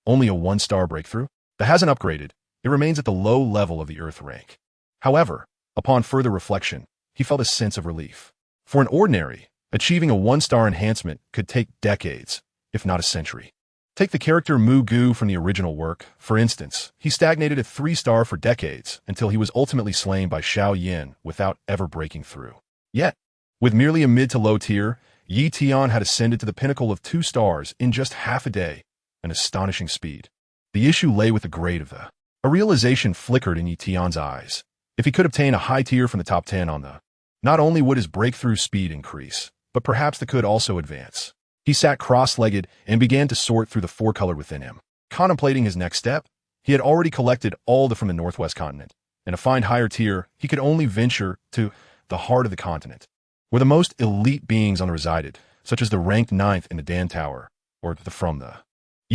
Only a 1-star breakthrough? That hasn't upgraded. It remains at the low level of the Earth rank. However, upon further reflection, he felt a sense of relief. For an ordinary, achieving a 1-star enhancement could take decades, if not a century. Take the character Mu Gu from the original work, for instance. He stagnated at 3-star for decades until he was ultimately slain by Xiao Yan without ever breaking through. Yet, with merely a mid to low tier, Yi Tian had ascended to the pinnacle of 2 stars in just half a day, an astonishing speed. The issue lay with the grade of the... A realization flickered in Yi Tian's eyes. If he could obtain a high tier from the top 10 on the, not only would his breakthrough speed increase, but perhaps the could also advance. He sat cross-legged and began to sort through the four-color within him. Contemplating his next step, he had already collected all the from the northwest continent, and to find higher tier, he could only venture to the heart of the continent, where the most elite beings on resided, such as the ranked ninth in the Dan Tower, or the from the.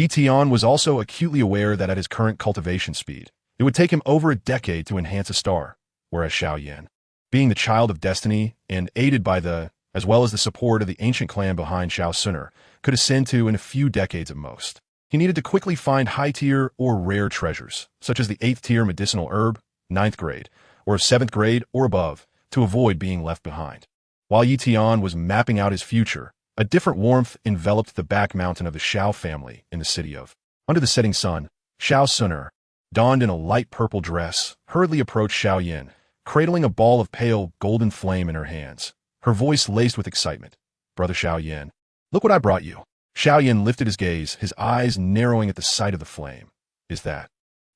Tian was also acutely aware that at his current cultivation speed, it would take him over a decade to enhance a star, whereas Xiao Yan, being the child of destiny and aided by the, as well as the support of the ancient clan behind Xiao Suner, could ascend to in a few decades at most. He needed to quickly find high-tier or rare treasures, such as the 8th-tier medicinal herb, 9th grade, or 7th grade or above, to avoid being left behind. While Tian was mapping out his future, a different warmth enveloped the back mountain of the Xiao family in the city of. Under the setting sun, Xiao Suner, donned in a light purple dress, hurriedly approached Xiao Yan, cradling a ball of pale golden flame in her hands, her voice laced with excitement. "Brother Xiao Yan, look what I brought you." Xiao Yan lifted his gaze, his eyes narrowing at the sight of the flame. "Is that?"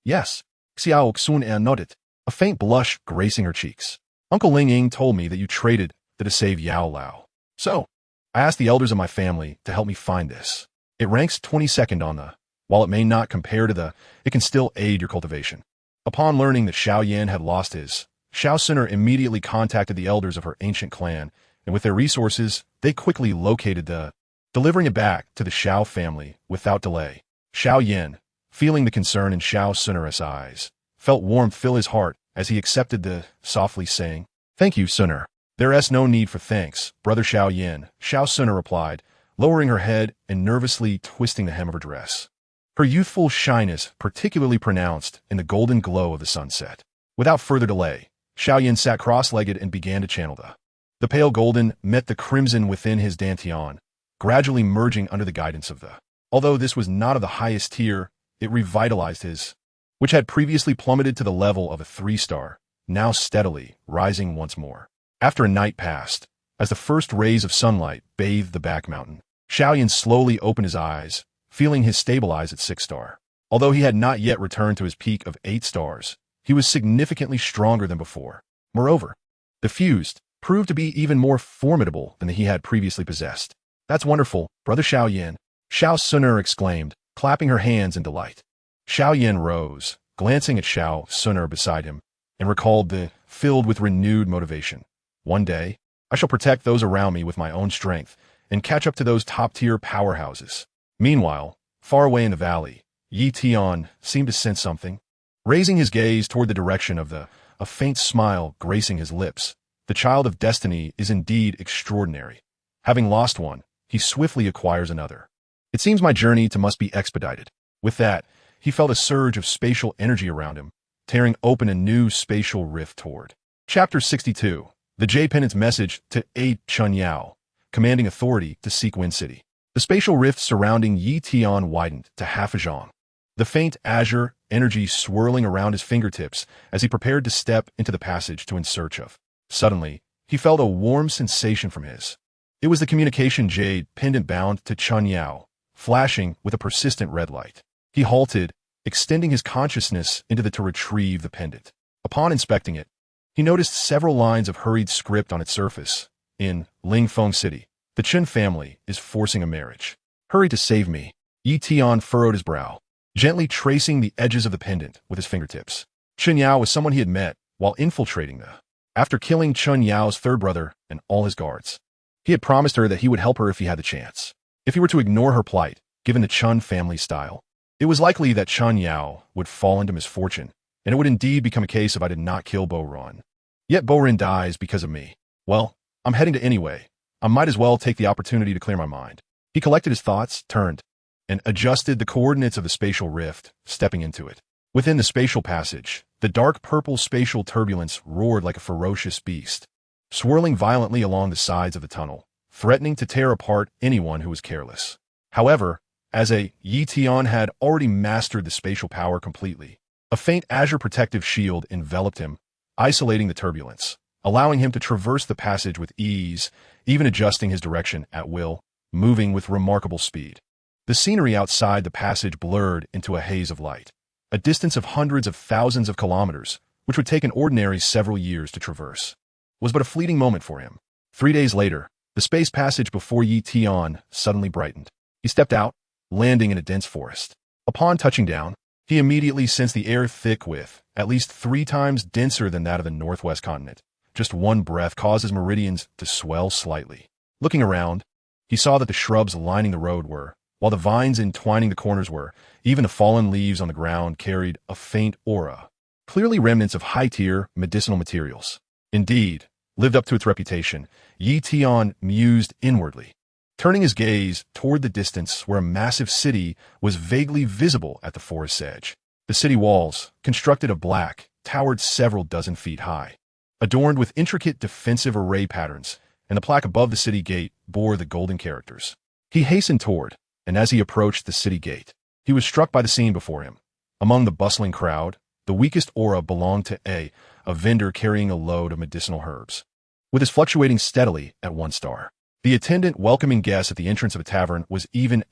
"Yes." Xiao Xuan nodded, a faint blush gracing her cheeks. "Uncle Ling Ying told me that you traded to save Yao Lao. So, I asked the elders of my family to help me find this. It ranks 22nd on the, while it may not compare to the, it can still aid your cultivation." Upon learning that Xiao Yan had lost his, Xiao Suner immediately contacted the elders of her ancient clan, and with their resources, they quickly located the, delivering it back to the Xiao family without delay. Xiao Yan, feeling the concern in Xiao Suner's eyes, felt warmth fill his heart as he accepted the, softly saying, "Thank you, Suner." "There is no need for thanks, Brother Xiao Yan," Xiao Suner replied, lowering her head and nervously twisting the hem of her dress. Her youthful shyness particularly pronounced in the golden glow of the sunset. Without further delay, Xiao Yan sat cross-legged and began to channel the pale golden met the crimson within his dantian, gradually merging under the guidance of the. Although this was not of the highest tier, it revitalized his, which had previously plummeted to the level of a 3-star, now steadily rising once more. After a night passed, as the first rays of sunlight bathed the back mountain, Xiao Yan slowly opened his eyes, feeling his stabilize at 6-star. Although he had not yet returned to his peak of 8 stars, he was significantly stronger than before. Moreover, the fused proved to be even more formidable than he had previously possessed. "That's wonderful, Brother Xiao Yan," Xiao Suner exclaimed, clapping her hands in delight. Xiao Yan rose, glancing at Xiao Suner beside him, and recalled the, filled with renewed motivation. "One day, I shall protect those around me with my own strength and catch up to those top-tier powerhouses." Meanwhile, far away in the valley, Tian seemed to sense something. Raising his gaze toward the direction of the, a faint smile gracing his lips. The child of destiny is indeed extraordinary. Having lost one, he swiftly acquires another. It seems my journey to must be expedited. With that, he felt a surge of spatial energy around him, tearing open a new spatial rift toward. Chapter 62. The J-Pennant's message to aid Chun Yao, commanding authority to seek Wind City. The spatial rift surrounding Yi Tian widened to half a zhang. The faint azure energy swirling around his fingertips as he prepared to step into the passage to in search of. Suddenly, he felt a warm sensation from his. It was the communication jade pendant bound to Chun Yao, flashing with a persistent red light. He halted, extending his consciousness into the to retrieve the pendant. Upon inspecting it, he noticed several lines of hurried script on its surface. In Lingfeng City, the Chen family is forcing a marriage. Hurry to save me. Yi Tian furrowed his brow, gently tracing the edges of the pendant with his fingertips. Chun Yao was someone he had met while infiltrating the. After killing Chun Yao's third brother and all his guards, he had promised her that he would help her if he had the chance. If he were to ignore her plight, given the Chun family style, it was likely that Chun Yao would fall into misfortune, and it would indeed become a case if I did not kill Bo Ren. Yet Bo Ren dies because of me. Well, I'm heading to anyway. I might as well take the opportunity to clear my mind. He collected his thoughts, turned, and adjusted the coordinates of the spatial rift, stepping into it. Within the spatial passage, the dark purple spatial turbulence roared like a ferocious beast, swirling violently along the sides of the tunnel, threatening to tear apart anyone who was careless. However, as Yi Tian had already mastered the spatial power completely, a faint azure protective shield enveloped him, isolating the turbulence, allowing him to traverse the passage with ease, even adjusting his direction at will, moving with remarkable speed. The scenery outside the passage blurred into a haze of light. A distance of hundreds of thousands of kilometers, which would take an ordinary several years to traverse, was but a fleeting moment for him. 3 days later, the space passage before Tian suddenly brightened. He stepped out, landing in a dense forest. Upon touching down, he immediately sensed the air thick with, at least 3 times denser than that of the northwest continent. Just one breath caused his meridians to swell slightly. Looking around, he saw that the shrubs lining the road were, while the vines entwining the corners were, even the fallen leaves on the ground carried a faint aura, clearly remnants of high-tier medicinal materials. Indeed, lived up to its reputation, Tian mused inwardly, turning his gaze toward the distance where a massive city was vaguely visible at the forest's edge. The city walls, constructed of black, towered several dozen feet high, adorned with intricate defensive array patterns, and the plaque above the city gate bore the golden characters. He hastened toward, and as he approached the city gate, he was struck by the scene before him. Among the bustling crowd, the weakest aura belonged to a vendor carrying a load of medicinal herbs. With his fluctuating steadily at 1 star, the attendant welcoming guests at the entrance of a tavern was even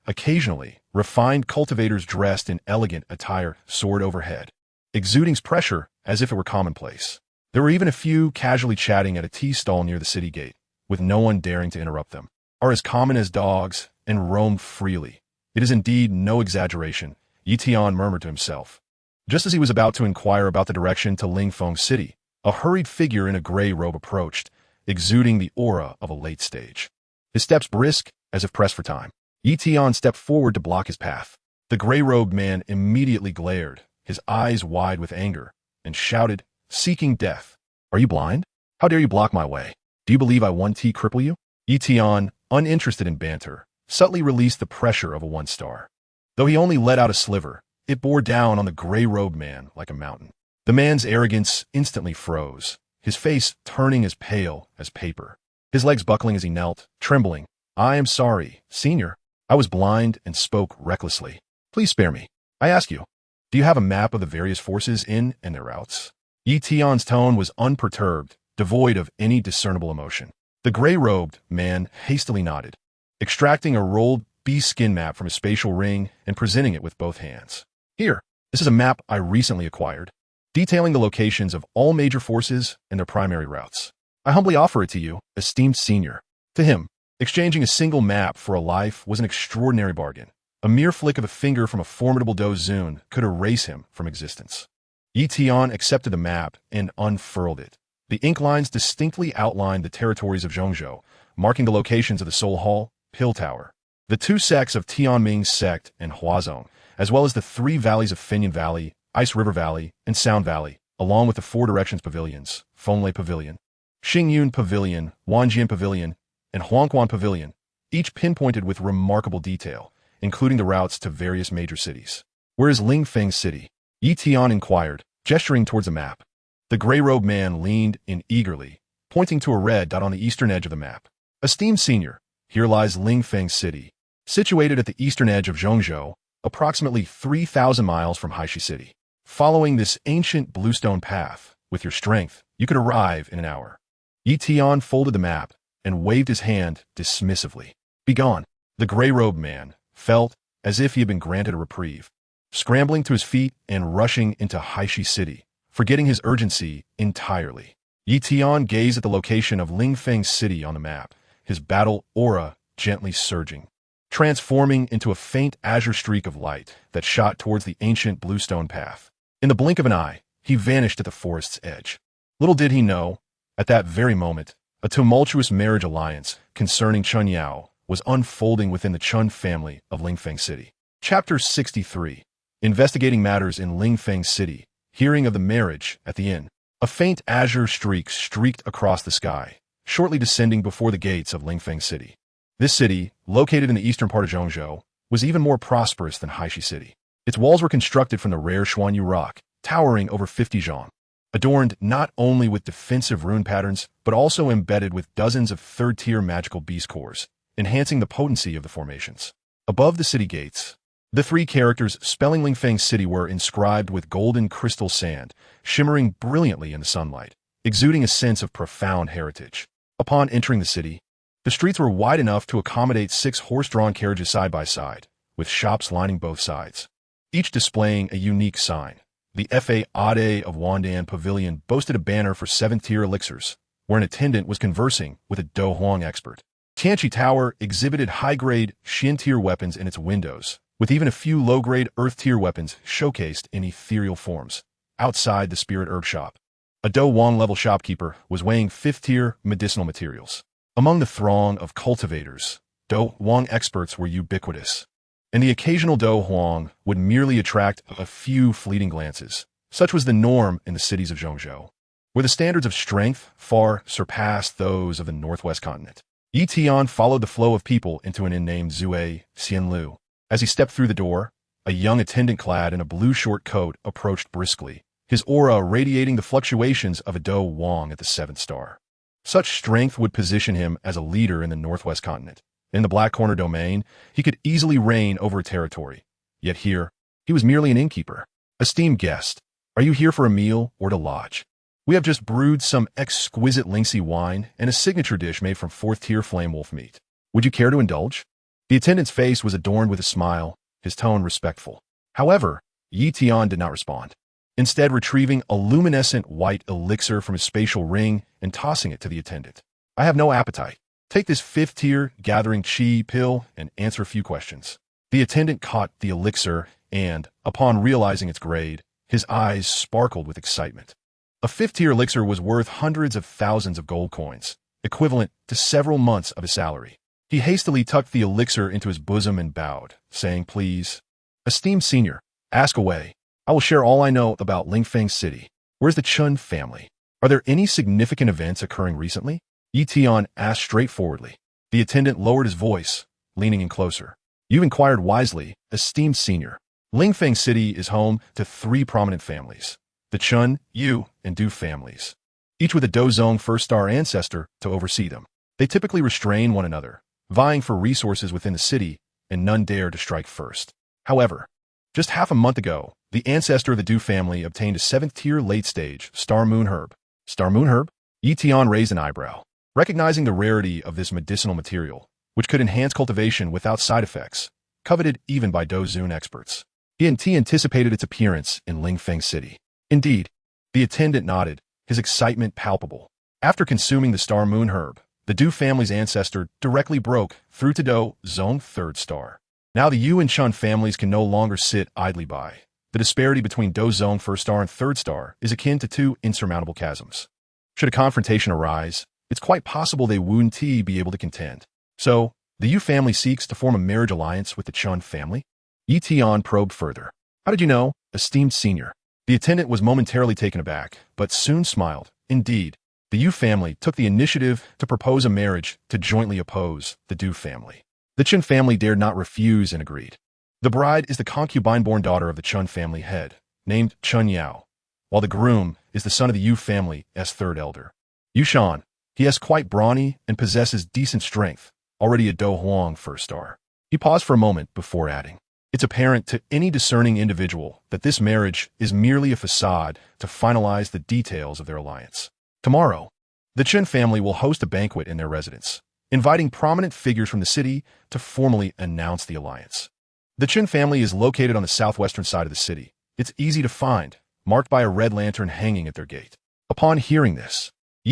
occasionally, refined cultivators dressed in elegant attire soared overhead, exuding pressure as if it were commonplace. There were even a few casually chatting at a tea stall near the city gate, with no one daring to interrupt them. Are as common as dogs and roam freely. It is indeed no exaggeration, Tian murmured to himself. Just as he was about to inquire about the direction to Han Feng City, a hurried figure in a gray robe approached, exuding the aura of a late stage. His steps brisk, as if pressed for time. Tian stepped forward to block his path. The gray-robed man immediately glared, his eyes wide with anger, and shouted, seeking death. Are you blind? How dare you block my way? Do you believe I 1T cripple you? Tian, uninterested in banter, subtly released the pressure of a 1 star. Though he only let out a sliver, it bore down on the gray-robed man like a mountain. The man's arrogance instantly froze, his face turning as pale as paper, his legs buckling as he knelt, trembling. I am sorry, senior. I was blind and spoke recklessly. Please spare me. I ask you, do you have a map of the various forces in and their routes? Tian's tone was unperturbed, devoid of any discernible emotion. The gray-robed man hastily nodded, extracting a rolled bee-skin map from his spatial ring and presenting it with both hands. Here, this is a map I recently acquired, detailing the locations of all major forces and their primary routes. I humbly offer it to you, esteemed senior. To him, exchanging a single map for a life was an extraordinary bargain. A mere flick of a finger from a formidable Dou Zun could erase him from existence. Tian accepted the map and unfurled it. The ink lines distinctly outlined the territories of Zhongzhou, marking the locations of the Soul Hall, Pill Tower, the 2 sects of Tianming sect and Huazong, as well as the 3 valleys of Fengyun Valley, Ice River Valley, and Sound Valley, along with the 4 directions pavilions, Fenglei Pavilion, Xingyun Pavilion, Wanjian Pavilion, and Huangquan Pavilion, each pinpointed with remarkable detail, including the routes to various major cities. Where is Han Feng City? Tian inquired, gesturing towards the map. The gray-robed man leaned in eagerly, pointing to a red dot on the eastern edge of the map. Esteemed senior, here lies Han Feng City, situated at the eastern edge of Zhongzhou, approximately 3,000 miles from Haishi City. Following this ancient bluestone path, with your strength, you could arrive in an hour. Tian folded the map and waved his hand dismissively. Begone. The gray-robed man felt as if he had been granted a reprieve, scrambling to his feet and rushing into Haishi City, forgetting his urgency entirely. Tian gazed at the location of Han Feng City on the map, his battle aura gently surging, transforming into a faint azure streak of light that shot towards the ancient bluestone path. In the blink of an eye, he vanished at the forest's edge. Little did he know, at that very moment, a tumultuous marriage alliance concerning Chun Yao was unfolding within the Chun family of Han Feng City. Chapter 63. Investigating matters in Han Feng City, hearing of the marriage at the inn. A faint azure streak streaked across the sky, shortly descending before the gates of Han Feng City. This city, located in the eastern part of Zhongzhou, was even more prosperous than Haishi City. Its walls were constructed from the rare Xuanyu rock, towering over 50 zhang, adorned not only with defensive rune patterns, but also embedded with dozens of third-tier magical beast cores, enhancing the potency of the formations. Above the city gates, the 3 characters spelling Han Feng City were inscribed with golden crystal sand, shimmering brilliantly in the sunlight, exuding a sense of profound heritage. Upon entering the city, the streets were wide enough to accommodate 6 horse-drawn carriages side by side, with shops lining both sides, each displaying a unique sign. The Fa Ade of Wandan Pavilion boasted a banner for 7th-tier elixirs, where an attendant was conversing with a Dou Huang expert. Tianqi Tower exhibited high-grade Xin-tier weapons in its windows, with even a few low-grade Earth-tier weapons showcased in ethereal forms. Outside the Spirit Herb Shop, a Dou Huang-level shopkeeper was weighing 5th-tier medicinal materials. Among the throng of cultivators, Dou Huang experts were ubiquitous, and the occasional Dou Huang would merely attract a few fleeting glances. Such was the norm in the cities of Zhongzhou, where the standards of strength far surpassed those of the northwest continent. Tian followed the flow of people into an inn named Zue Xianlu. As he stepped through the door, a young attendant clad in a blue short coat approached briskly, his aura radiating the fluctuations of a Dou Huang at the 7th star. Such strength would position him as a leader in the northwest continent. In the Black Corner domain, he could easily reign over a territory. Yet here, he was merely an innkeeper. Esteemed guest, are you here for a meal or to lodge? We have just brewed some exquisite Lingxi wine and a signature dish made from 4th-tier flame wolf meat. Would you care to indulge? The attendant's face was adorned with a smile, his tone respectful. However, Tian did not respond, instead retrieving a luminescent white elixir from his spatial ring and tossing it to the attendant. I have no appetite. Take this 5th-tier gathering qi pill and answer a few questions. The attendant caught the elixir and, upon realizing its grade, his eyes sparkled with excitement. A 5th-tier elixir was worth hundreds of thousands of gold coins, equivalent to several months of his salary. He hastily tucked the elixir into his bosom and bowed, saying, "Please, esteemed senior, ask away. I will share all I know about Lingfeng City. Where's the Chun family? Are there any significant events occurring recently?" Tian asked straightforwardly. The attendant lowered his voice, leaning in closer. "You've inquired wisely, esteemed senior. Lingfeng City is home to 3 prominent families, the Chun, Yu, and Du families, each with a Douzong 1st-star ancestor to oversee them. They typically restrain one another, vying for resources within the city, and none dare to strike first. However, just half a month ago, the ancestor of the Du family obtained a 7th-tier late-stage Star Moon Herb." Star Moon Herb? Tian raised an eyebrow. Recognizing the rarity of this medicinal material, which could enhance cultivation without side effects, coveted even by Douzun experts, he anticipated its appearance in Lingfeng City. Indeed, the attendant nodded, his excitement palpable. After consuming the Star Moon Herb, the Du family's ancestor directly broke through to Douzong 3rd star. Now the Yu and Chun families can no longer sit idly by. The disparity between Douzong 1st star and 3rd star is akin to 2 insurmountable chasms. Should a confrontation arise, it's quite possible they wouldn't be able to contend. So, the Yu family seeks to form a marriage alliance with the Chun family? Tian probed further. How did you know, esteemed senior? The attendant was momentarily taken aback, but soon smiled. Indeed, the Yu family took the initiative to propose a marriage to jointly oppose the Du family. The Chun family dared not refuse and agreed. The bride is the concubine-born daughter of the Chun family head, named Chun Yao, while the groom is the son of the Yu family's 3rd elder, Yu Shan. He is quite brawny and possesses decent strength, already a Dou Huang 1st star. He paused for a moment before adding, "It's apparent to any discerning individual that this marriage is merely a facade to finalize the details of their alliance. Tomorrow, the Chen family will host a banquet in their residence, inviting prominent figures from the city to formally announce the alliance. The Chen family is located on the southwestern side of the city. It's easy to find, marked by a red lantern hanging at their gate." Upon hearing this,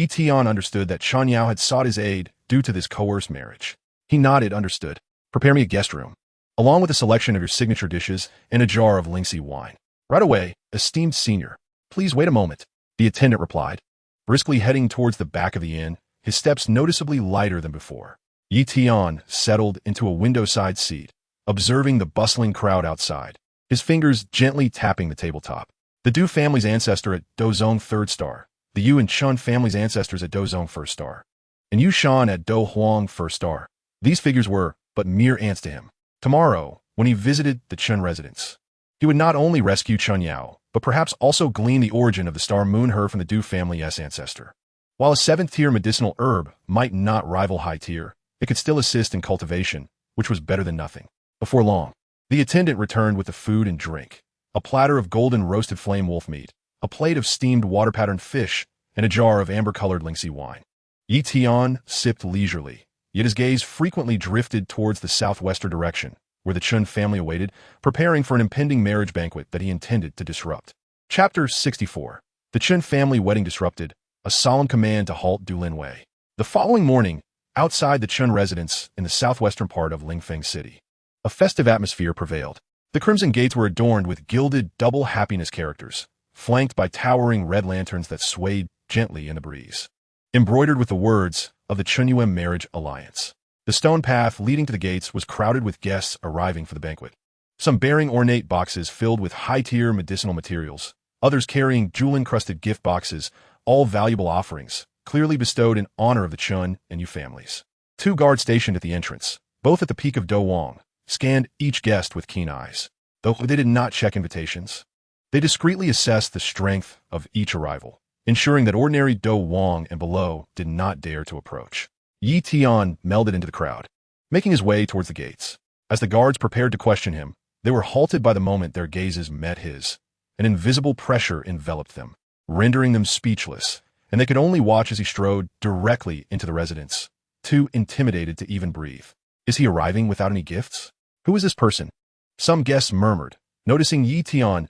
Tian understood that Chun Yao had sought his aid due to this coerced marriage. He nodded, understood. "Prepare me a guest room, along with a selection of your signature dishes and a jar of Lingxi wine." "Right away, esteemed senior. Please wait a moment," the attendant replied, briskly heading towards the back of the inn, his steps noticeably lighter than before. Tian settled into a window-side seat, observing the bustling crowd outside, his fingers gently tapping the tabletop. The Du family's ancestor at Douzong 3rd star, the Yu and Chun family's ancestors at Douzong 1st star, and Yu Shan at Dou Huang 1st star. These figures were but mere ants to him. Tomorrow, when he visited the Chun residence, he would not only rescue Chun Yao, but perhaps also glean the origin of the Star Moon Herb from the Du family's ancestor. While a 7th-tier medicinal herb might not rival high tier, it could still assist in cultivation, which was better than nothing. Before long, the attendant returned with the food and drink, a platter of golden roasted flame wolf meat, a plate of steamed water-patterned fish, and a jar of amber-colored Lingxi wine. Tian sipped leisurely, yet his gaze frequently drifted towards the southwestern direction, where the Chun family awaited, preparing for an impending marriage banquet that he intended to disrupt. Chapter 64. The Chen family wedding disrupted, a solemn command to halt Dou Wei. The following morning, outside the Chen residence in the southwestern part of Lingfeng City, a festive atmosphere prevailed. The crimson gates were adorned with gilded double happiness characters, flanked by towering red lanterns that swayed gently in the breeze. Embroidered with the words of the Chunyuan marriage alliance. The stone path leading to the gates was crowded with guests arriving for the banquet. Some bearing ornate boxes filled with high-tier medicinal materials, others carrying jewel-encrusted gift boxes, all valuable offerings, clearly bestowed in honor of the Chun and Yu families. 2 guards stationed at the entrance, both at the peak of Dou Huang, scanned each guest with keen eyes. Though they did not check invitations, they discreetly assessed the strength of each arrival, ensuring that ordinary Dou Huang and below did not dare to approach. Tian melded into the crowd, making his way towards the gates. As the guards prepared to question him, they were halted by the moment their gazes met his. An invisible pressure enveloped them, rendering them speechless, and they could only watch as he strode directly into the residence, too intimidated to even breathe. Is he arriving without any gifts? Who is this person? Some guests murmured, noticing Tian's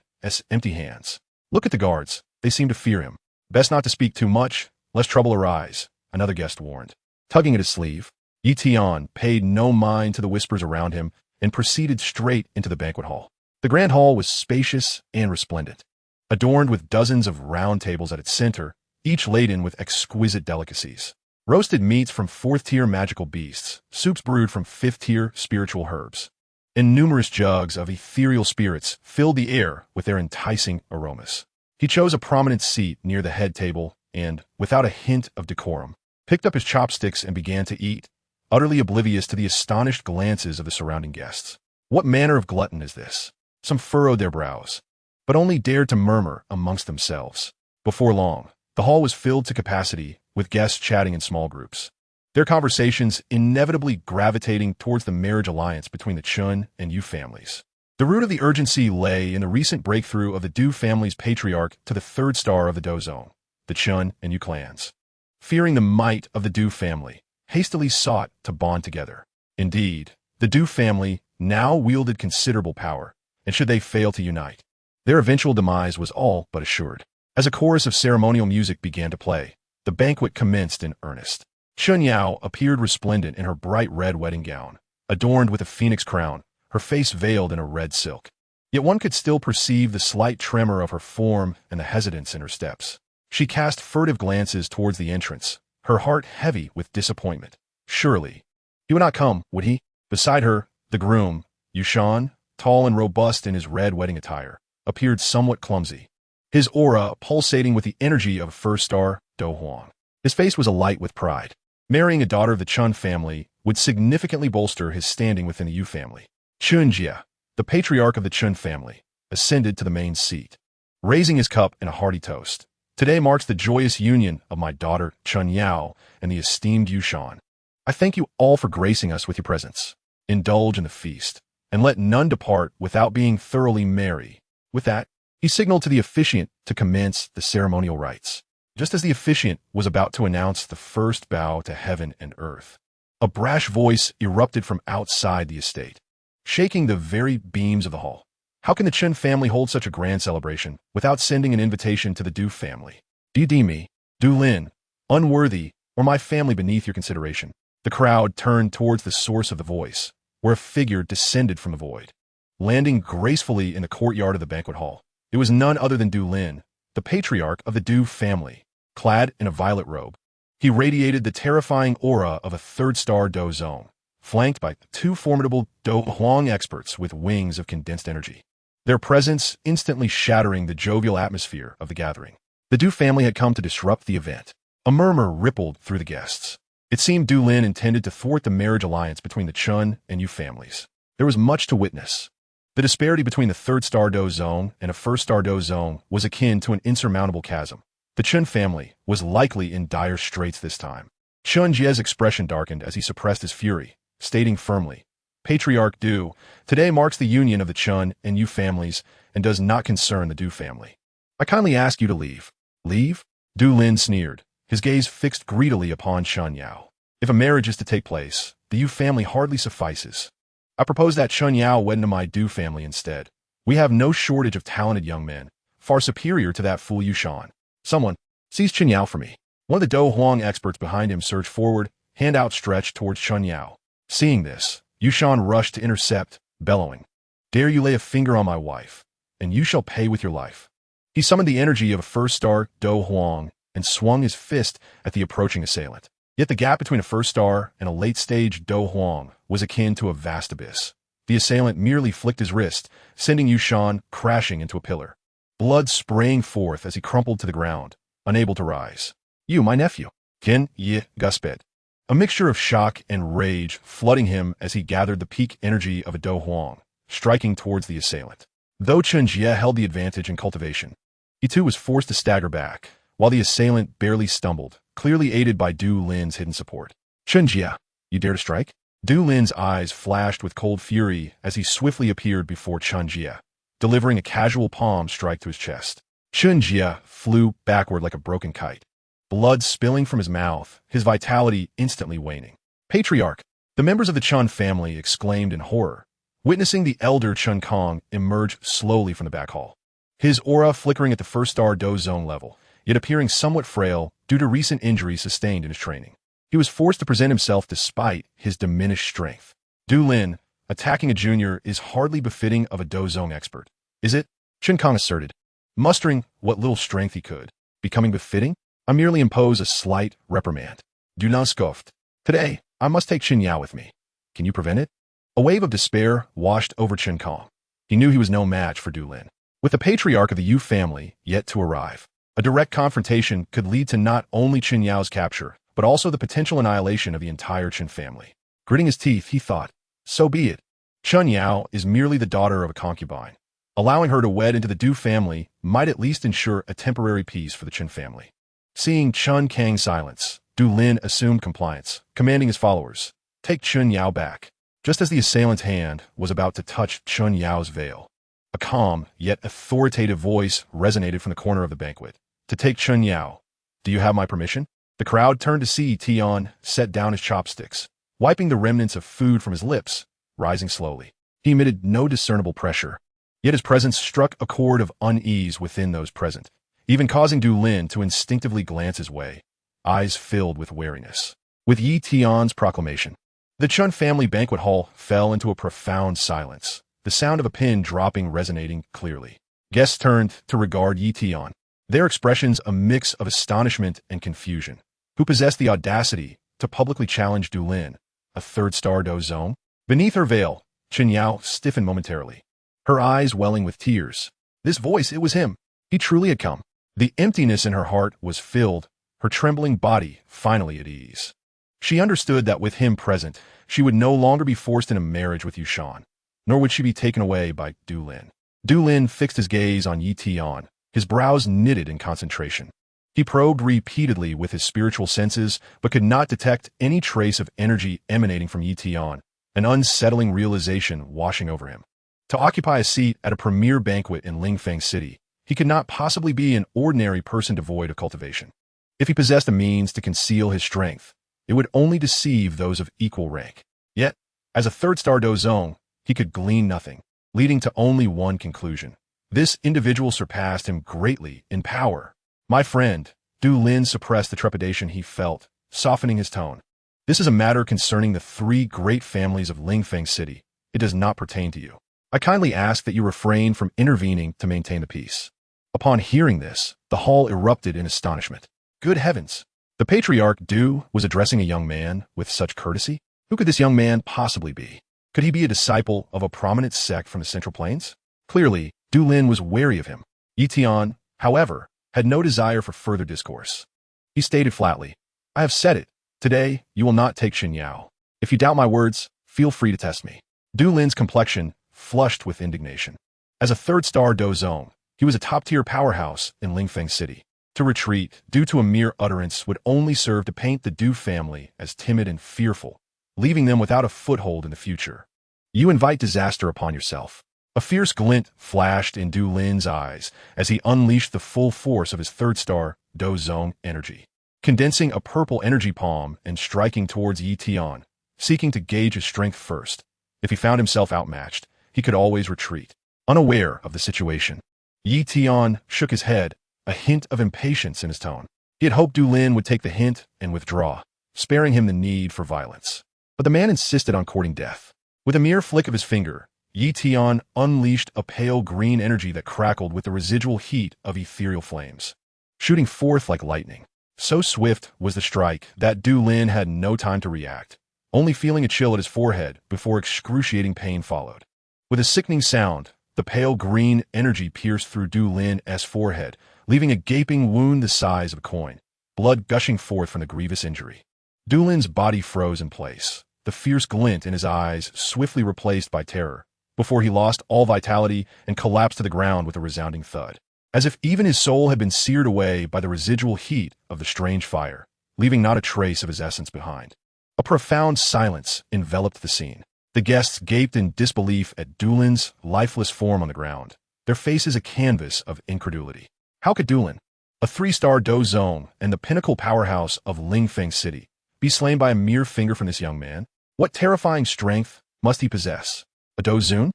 empty hands. Look at the guards. They seem to fear him. Best not to speak too much, lest trouble arise, another guest warned. Tugging at his sleeve, Tian paid no mind to the whispers around him and proceeded straight into the banquet hall. The grand hall was spacious and resplendent, adorned with dozens of round tables at its center, each laden with exquisite delicacies. Roasted meats from 4th-tier magical beasts, soups brewed from 5th-tier spiritual herbs, and numerous jugs of ethereal spirits filled the air with their enticing aromas. He chose a prominent seat near the head table and, without a hint of decorum, picked up his chopsticks and began to eat, utterly oblivious to the astonished glances of the surrounding guests. What manner of glutton is this? Some furrowed their brows, but only dared to murmur amongst themselves. Before long, the hall was filled to capacity, with guests chatting in small groups, their conversations inevitably gravitating towards the marriage alliance between the Chun and Yu families. The root of the urgency lay in the recent breakthrough of the Dou family's patriarch to the 3rd star of the Dou zone, the Chun and Yu clans. Fearing the might of the Dou family, hastily sought to bond together. Indeed, the Dou family now wielded considerable power, and should they fail to unite, their eventual demise was all but assured. As a chorus of ceremonial music began to play, the banquet commenced in earnest. Chun Yao appeared resplendent in her bright red wedding gown, adorned with a phoenix crown, her face veiled in a red silk. Yet one could still perceive the slight tremor of her form and the hesitance in her steps. She cast furtive glances towards the entrance, her heart heavy with disappointment. Surely, he would not come, would he? Beside her, the groom, Yushan, tall and robust in his red wedding attire, appeared somewhat clumsy, his aura pulsating with the energy of a 1st star, Dou Huang. His face was alight with pride. Marrying a daughter of the Chun family would significantly bolster his standing within the Yu family. Chun Jie, the patriarch of the Chun family, ascended to the main seat, raising his cup in a hearty toast. Today marks the joyous union of my daughter Chun Yao and the esteemed Yushan. I thank you all for gracing us with your presence. Indulge in the feast, and let none depart without being thoroughly merry. With that, he signaled to the officiant to commence the ceremonial rites. Just as the officiant was about to announce the first bow to heaven and earth, a brash voice erupted from outside the estate, shaking the very beams of the hall. How can the Chen family hold such a grand celebration without sending an invitation to the Dou family? Do you deem me, Dou Lin, unworthy, or my family beneath your consideration? The crowd turned towards the source of the voice, where a figure descended from the void, landing gracefully in the courtyard of the banquet hall. It was none other than Dou Lin, the patriarch of the Dou family, clad in a violet robe. He radiated the terrifying aura of a 3rd star Dou zone, flanked by 2 formidable Dou Huang experts with wings of condensed energy, their presence instantly shattering the jovial atmosphere of the gathering. The Dou family had come to disrupt the event. A murmur rippled through the guests. It seemed Dou Lin intended to thwart the marriage alliance between the Chun and Yu families. There was much to witness. The disparity between the 3rd star Dou zone and a 1st star Dou zone was akin to an insurmountable chasm. The Chun family was likely in dire straits this time. Chun Jie's expression darkened as he suppressed his fury, stating firmly, Patriarch Dou, today marks the union of the Chun and Yu families and does not concern the Dou family. I kindly ask you to leave. Leave? Dou Lin sneered, his gaze fixed greedily upon Chun Yao. If a marriage is to take place, the Yu family hardly suffices. I propose that Chun Yao wed into my Dou family instead. We have no shortage of talented young men, far superior to that fool Yushan. Someone, seize Chen Yao for me. One of the Dou Huang experts behind him surged forward, hand outstretched towards Chen Yao. Seeing this, Yushan rushed to intercept, bellowing, "Dare you lay a finger on my wife, and you shall pay with your life." He summoned the energy of a first-star Dou Huang and swung his fist at the approaching assailant. Yet the gap between a first-star and a late-stage Dou Huang was akin to a vast abyss. The assailant merely flicked his wrist, sending Yushan crashing into a pillar. Blood spraying forth as he crumpled to the ground, unable to rise. "You, my nephew." Ken Yi gusped. A mixture of shock and rage flooding him as he gathered the peak energy of a Dou Huang, striking towards the assailant. Though Chen Jie held the advantage in cultivation, he too was forced to stagger back, while the assailant barely stumbled, clearly aided by Du Lin's hidden support. "Chen Jie, you dare to strike?" Du Lin's eyes flashed with cold fury as he swiftly appeared before Chen Jie, delivering a casual palm strike to his chest. Chen Jie flew backward like a broken kite, blood spilling from his mouth, his vitality instantly waning. "Patriarch!" The members of the Chen family exclaimed in horror, witnessing the elder Chen Kong emerge slowly from the back hall. His aura flickering at the first-star Dou Zone level, yet appearing somewhat frail due to recent injuries sustained in his training. He was forced to present himself despite his diminished strength. Du Lin, attacking a junior is hardly befitting of a Dou Zone expert. "Is it?" Chen Kong asserted, mustering what little strength he could. "Becoming befitting? I merely impose a slight reprimand." Du Lin scoffed. "Today, I must take Chen Yao with me. Can you prevent it?" A wave of despair washed over Chen Kong. He knew he was no match for Du Lin. With the patriarch of the Yu family yet to arrive, a direct confrontation could lead to not only Chen Yao's capture, but also the potential annihilation of the entire Chen family. Gritting his teeth, he thought, so be it. Chen Yao is merely the daughter of a concubine. Allowing her to wed into the Du family might at least ensure a temporary peace for the Chen family. Seeing Chen Kang's silence, Du Lin assumed compliance, commanding his followers, "Take Chen Yao back." Just as the assailant's hand was about to touch Chen Yao's veil, a calm yet authoritative voice resonated from the corner of the banquet. "To take Chen Yao. Do you have my permission?" The crowd turned to see Tian set down his chopsticks, wiping the remnants of food from his lips, rising slowly. He emitted no discernible pressure, yet his presence struck a chord of unease within those present, even causing Du Lin to instinctively glance his way, eyes filled with wariness. With Yi Tian's proclamation, the Chen family banquet hall fell into a profound silence, the sound of a pin dropping resonating clearly. Guests turned to regard Yi Tian, their expressions a mix of astonishment and confusion. Who possessed the audacity to publicly challenge Du Lin, a third-star Dou Zone? Beneath her veil, Chen Yao stiffened momentarily, her eyes welling with tears. This voice, it was him. He truly had come. The emptiness in her heart was filled, her trembling body finally at ease. She understood that with him present, she would no longer be forced into marriage with Yushan, nor would she be taken away by Du Lin. Du Lin fixed his gaze on Yi Tian, his brows knitted in concentration. He probed repeatedly with his spiritual senses, but could not detect any trace of energy emanating from Yi Tian, an unsettling realization washing over him. To occupy a seat at a premier banquet in Lingfeng City, he could not possibly be an ordinary person devoid of cultivation. If he possessed a means to conceal his strength, it would only deceive those of equal rank. Yet, as a third-star Dou Zone, he could glean nothing, leading to only one conclusion. This individual surpassed him greatly in power. "My friend," Du Lin suppressed the trepidation he felt, softening his tone. "This is a matter concerning the three great families of Lingfeng City. It does not pertain to you. I kindly ask that you refrain from intervening to maintain the peace." Upon hearing this, the hall erupted in astonishment. Good heavens! The patriarch Du was addressing a young man with such courtesy? Who could this young man possibly be? Could he be a disciple of a prominent sect from the Central Plains? Clearly, Du Lin was wary of him. Yi Tian, however, had no desire for further discourse. He stated flatly, "I have said it. Today, you will not take Chen Yao. If you doubt my words, feel free to test me." Du Lin's complexion flushed with indignation. As a third-star Dou Zone, he was a top-tier powerhouse in Lingfeng City. To retreat, due to a mere utterance, would only serve to paint the Du family as timid and fearful, leaving them without a foothold in the future. You invite disaster upon yourself. A fierce glint flashed in Du Lin's eyes as he unleashed the full force of his third-star Dou Zone energy, condensing a purple energy palm and striking towards Yi Tian, seeking to gauge his strength first. If he found himself outmatched, he could always retreat, unaware of the situation. Yi Tian shook his head, a hint of impatience in his tone. He had hoped Du Lin would take the hint and withdraw, sparing him the need for violence. But the man insisted on courting death. With a mere flick of his finger, Yi Tian unleashed a pale green energy that crackled with the residual heat of ethereal flames, shooting forth like lightning. So swift was the strike that Du Lin had no time to react, only feeling a chill at his forehead before excruciating pain followed. With a sickening sound, the pale green energy pierced through Du Lin's forehead, leaving a gaping wound the size of a coin, blood gushing forth from the grievous injury. Du Lin's body froze in place, the fierce glint in his eyes swiftly replaced by terror, before he lost all vitality and collapsed to the ground with a resounding thud, as if even his soul had been seared away by the residual heat of the strange fire, leaving not a trace of his essence behind. A profound silence enveloped the scene. The guests gaped in disbelief at Du Lin's lifeless form on the ground, their faces a canvas of incredulity. How could Du Lin, a 3-star Dou zone and the pinnacle powerhouse of Lingfeng City, be slain by a mere finger from this young man? What terrifying strength must he possess? A Dou Zun?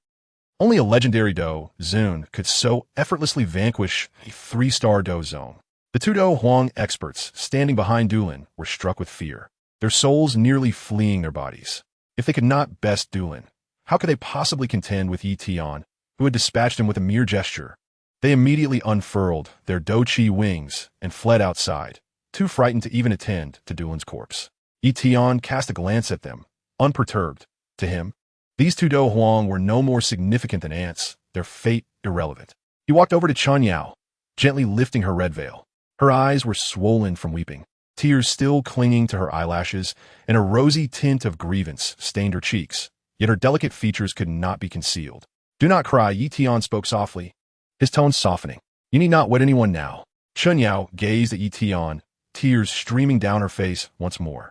Only a legendary Dou Zun could so effortlessly vanquish a 3-star Dou zone. The two Dou Huang experts standing behind Du Lin were struck with fear, their souls nearly fleeing their bodies. If they could not best Du Lin, how could they possibly contend with Yi Tian, who had dispatched him with a mere gesture? They immediately unfurled their Dou Qi wings and fled outside, too frightened to even attend to Du Lin's corpse. Yi Tian cast a glance at them, unperturbed. To him, these two Dou Huang were no more significant than ants, their fate irrelevant. He walked over to Chun Yao, gently lifting her red veil. Her eyes were swollen from weeping, tears still clinging to her eyelashes, and a rosy tint of grievance stained her cheeks, yet her delicate features could not be concealed. "Do not cry," Yi Tian spoke softly, his tone softening. "You need not wed anyone now." Chun Yao gazed at Yi Tian, tears streaming down her face once more.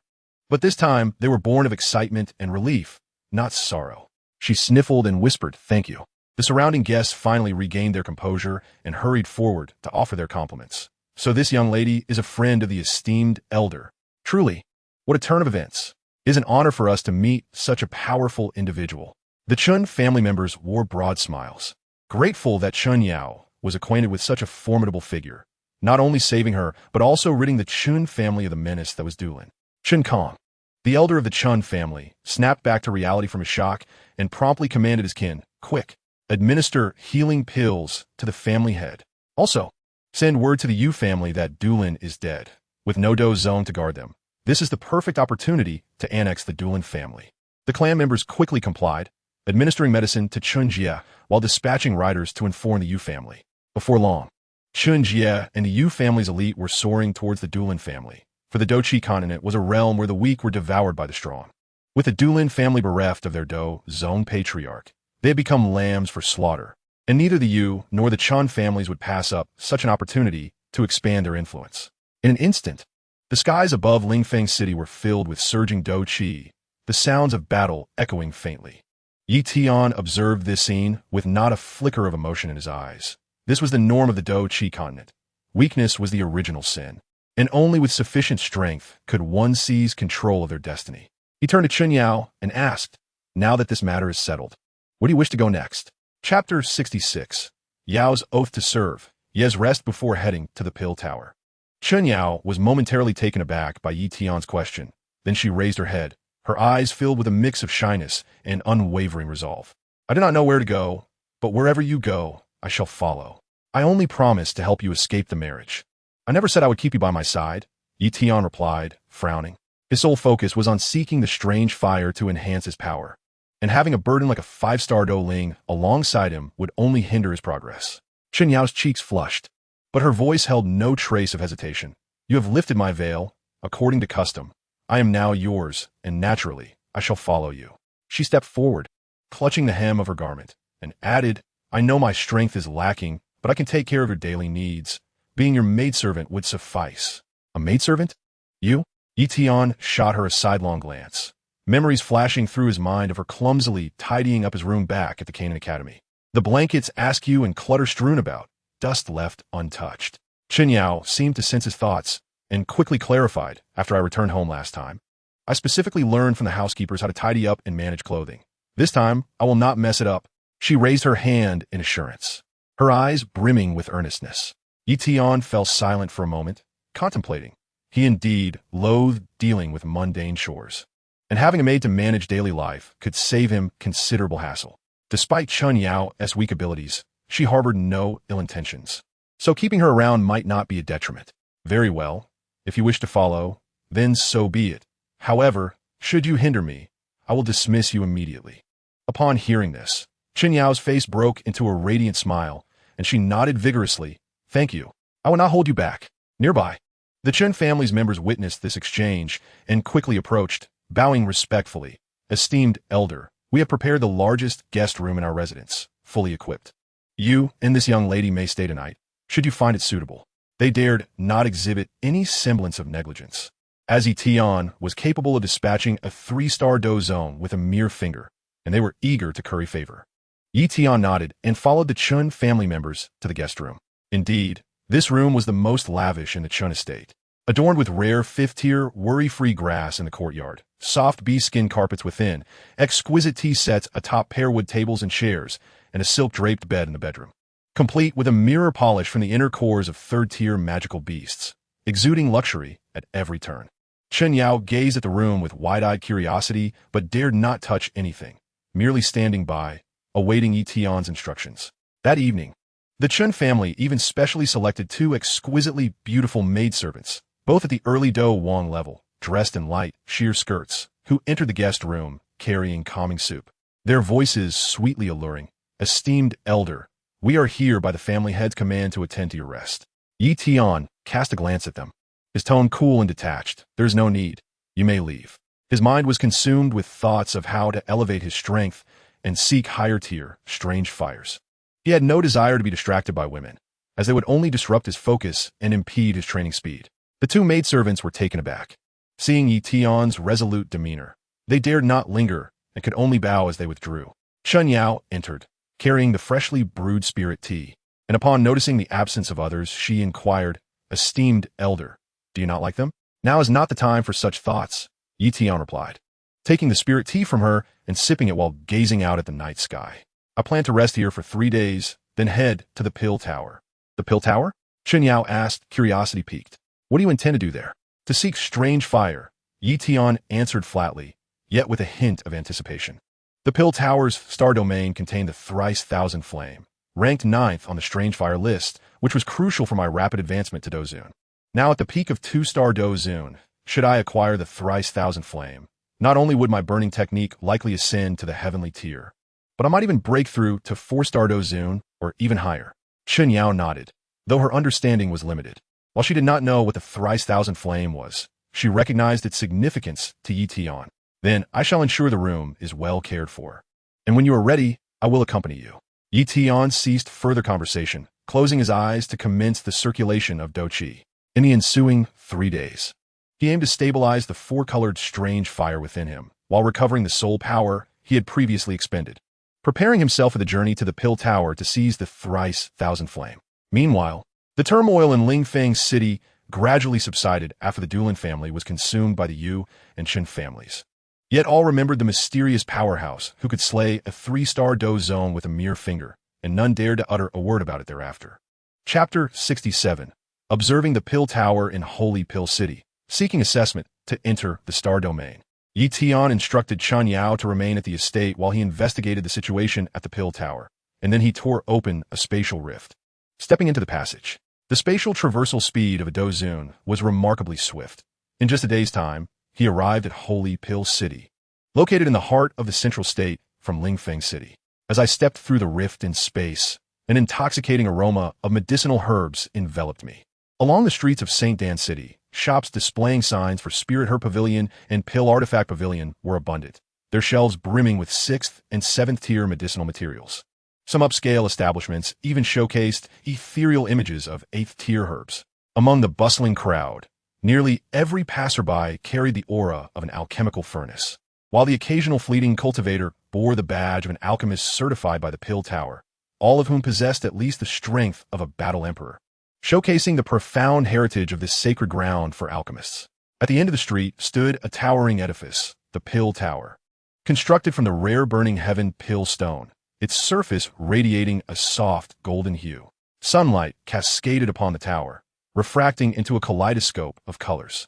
But this time, they were born of excitement and relief, not sorrow. She sniffled and whispered, "Thank you." The surrounding guests finally regained their composure and hurried forward to offer their compliments. So this young lady is a friend of the esteemed elder. Truly, what a turn of events. It is an honor for us to meet such a powerful individual. The Chun family members wore broad smiles, grateful that Chun Yao was acquainted with such a formidable figure, not only saving her, but also ridding the Chun family of the menace that was Du Lin. Chun Kong, the elder of the Chun family, snapped back to reality from his shock and promptly commanded his kin, "Quick, administer healing pills to the family head. Also, send word to the Yu family that Du Lin is dead, with no Dou zone to guard them. This is the perfect opportunity to annex the Du Lin family." The clan members quickly complied, administering medicine to Chun Jie while dispatching riders to inform the Yu family. Before long, Chun Jie and the Yu family's elite were soaring towards the Du Lin family, for the Dou Qi Continent was a realm where the weak were devoured by the strong. With the Du Lin family bereft of their Dou zone patriarch, they had become lambs for slaughter, and neither the Yu nor the Chun families would pass up such an opportunity to expand their influence. In an instant, the skies above Lingfeng City were filled with surging Dou Qi, the sounds of battle echoing faintly. Yi Tian observed this scene with not a flicker of emotion in his eyes. This was the norm of the Dou Qi Continent. Weakness was the original sin, and only with sufficient strength could one seize control of their destiny. He turned to Chun Yao and asked, "Now that this matter is settled, where do you wish to go next?" Chapter 66. Yao's Oath to Serve, Ye's Rest before heading to the Pill Tower. Chun Yao was momentarily taken aback by Yi Tian's question. Then she raised her head, her eyes filled with a mix of shyness and unwavering resolve. "I do not know where to go, but wherever you go, I shall follow. I only promise to help you escape the marriage." "I never said I would keep you by my side," Yi Tian replied, frowning. His sole focus was on seeking the strange fire to enhance his power, and having a burden like a 5-star Dou Ling alongside him would only hinder his progress. Chun Yao's cheeks flushed, but her voice held no trace of hesitation. "You have lifted my veil, according to custom. I am now yours, and naturally, I shall follow you." She stepped forward, clutching the hem of her garment, and added, "I know my strength is lacking, but I can take care of your daily needs. Being your maidservant would suffice." "A maidservant? You?" Yi Tian shot her a sidelong glance, memories flashing through his mind of her clumsily tidying up his room back at the Canaan Academy. The blankets askew and clutter strewn about, dust left untouched. Chun Yao seemed to sense his thoughts, and quickly clarified after I returned home last time. "I specifically learned from the housekeepers how to tidy up and manage clothing. This time, I will not mess it up." She raised her hand in assurance. her eyes brimming with earnestness. Tian fell silent for a moment, contemplating. He indeed loathed dealing with mundane chores, and having a maid to manage daily life could save him considerable hassle. Despite Chun Yao's weak abilities, she harbored no ill intentions, so keeping her around might not be a detriment. Very well, if you wish to follow, then so be it. However, should you hinder me, I will dismiss you immediately. Upon hearing this, Chun Yao's face broke into a radiant smile, and she nodded vigorously. Thank you. I will not hold you back. Nearby, the Chun family's members witnessed this exchange and quickly approached, bowing respectfully. Esteemed elder, we have prepared the largest guest room in our residence, fully equipped. You and this young lady may stay tonight, should you find it suitable. They dared not exhibit any semblance of negligence, as Tian was capable of dispatching a 3-star Dou zone with a mere finger, and they were eager to curry favor. Tian nodded and followed the Chun family members to the guest room. Indeed, this room was the most lavish in the Chun estate, adorned with rare 5th-tier, worry-free grass in the courtyard, soft bee-skin carpets within, exquisite tea sets atop pearwood tables and chairs, and a silk-draped bed in the bedroom, complete with a mirror polish from the inner cores of 3rd-tier magical beasts, exuding luxury at every turn. Chun Yao gazed at the room with wide-eyed curiosity, but dared not touch anything, merely standing by, awaiting Tian's instructions. That evening, the Chun family even specially selected 2 exquisitely beautiful maidservants, both at the early Dou Huang level, dressed in light, sheer skirts, who entered the guest room carrying calming soup. Their voices sweetly alluring. Esteemed elder, we are here by the family head's command to attend to your rest. Tian cast a glance at them, his tone cool and detached. There is no need. You may leave. His mind was consumed with thoughts of how to elevate his strength and seek higher-tier, strange fires. He had no desire to be distracted by women, as they would only disrupt his focus and impede his training speed. The 2 maidservants were taken aback, seeing Tian's resolute demeanor. They dared not linger and could only bow as they withdrew. Chun Yao entered, carrying the freshly brewed spirit tea, and upon noticing the absence of others, she inquired, Esteemed elder, do you not like them? Now is not the time for such thoughts, Tian replied, taking the spirit tea from her and sipping it while gazing out at the night sky. I plan to rest here for 3 days, then head to the Pill Tower. The Pill Tower? Chun Yao asked, curiosity piqued. What do you intend to do there? To seek strange fire, Tian answered flatly, yet with a hint of anticipation. The Pill Tower's star domain contained the thrice thousand flame, ranked 9th on the strange fire list, which was crucial for my rapid advancement to Dou Zun. Now at the peak of 2-star Dou Zun, should I acquire the thrice thousand flame, not only would my burning technique likely ascend to the heavenly tier, but I might even break through to 4-star Dou Zun or even higher. Chun Yao nodded, though her understanding was limited. While she did not know what the thrice thousand flame was, she recognized its significance to Tian. Then I shall ensure the room is well cared for, and when you are ready, I will accompany you. Tian ceased further conversation, closing his eyes to commence the circulation of Dou Qi. In the ensuing 3 days, he aimed to stabilize the 4-colored strange fire within him, while recovering the soul power he had previously expended, preparing himself for the journey to the Pill Tower to seize the thrice thousand flame. Meanwhile, the turmoil in Ling Feng City gradually subsided after the Dulin family was consumed by the Yu and Chen families. Yet all remembered the mysterious powerhouse who could slay a 3-star Dou zone with a mere finger, and none dared to utter a word about it thereafter. Chapter 67. Observing the Pill Tower in Holy Pill City, seeking assessment to enter the star domain. Tian instructed Chun Yao to remain at the estate while he investigated the situation at the Pill Tower, and then he tore open a spatial rift. Stepping into the passage, the spatial traversal speed of a Dou Zun was remarkably swift. In just a day's time, he arrived at Holy Pill City, located in the heart of the central state from Ling Feng City. As I stepped through the rift in space, an intoxicating aroma of medicinal herbs enveloped me. Along the streets of St. Dan City, shops displaying signs for Spirit Herb Pavilion and Pill Artifact Pavilion were abundant, their shelves brimming with 6th and 7th tier medicinal materials. Some upscale establishments even showcased ethereal images of 8th tier herbs. Among the bustling crowd, nearly every passerby carried the aura of an alchemical furnace, while the occasional fleeting cultivator bore the badge of an alchemist certified by the Pill Tower, all of whom possessed at least the strength of a battle emperor, showcasing the profound heritage of this sacred ground for alchemists. At the end of the street stood a towering edifice, the Pill Tower, constructed from the rare burning heaven pill stone. its surface radiating a soft golden hue. Sunlight cascaded upon the tower, refracting into a kaleidoscope of colors.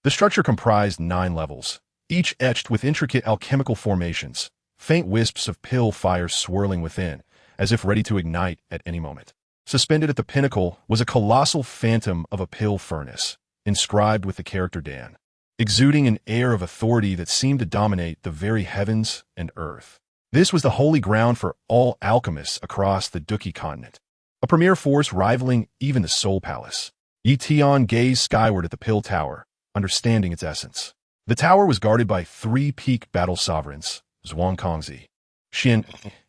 The structure comprised 9 levels, each etched with intricate alchemical formations, faint wisps of pill fire swirling within, as if ready to ignite at any moment. Suspended at the pinnacle was a colossal phantom of a pill furnace, inscribed with the character Dan, exuding an air of authority that seemed to dominate the very heavens and earth. This was the holy ground for all alchemists across the Dou Qi Continent, a premier force rivaling even the Soul Palace. Tian gazed skyward at the pill tower, understanding its essence. The tower was guarded by 3 peak battle sovereigns, Zhuang Kongzi, Xian,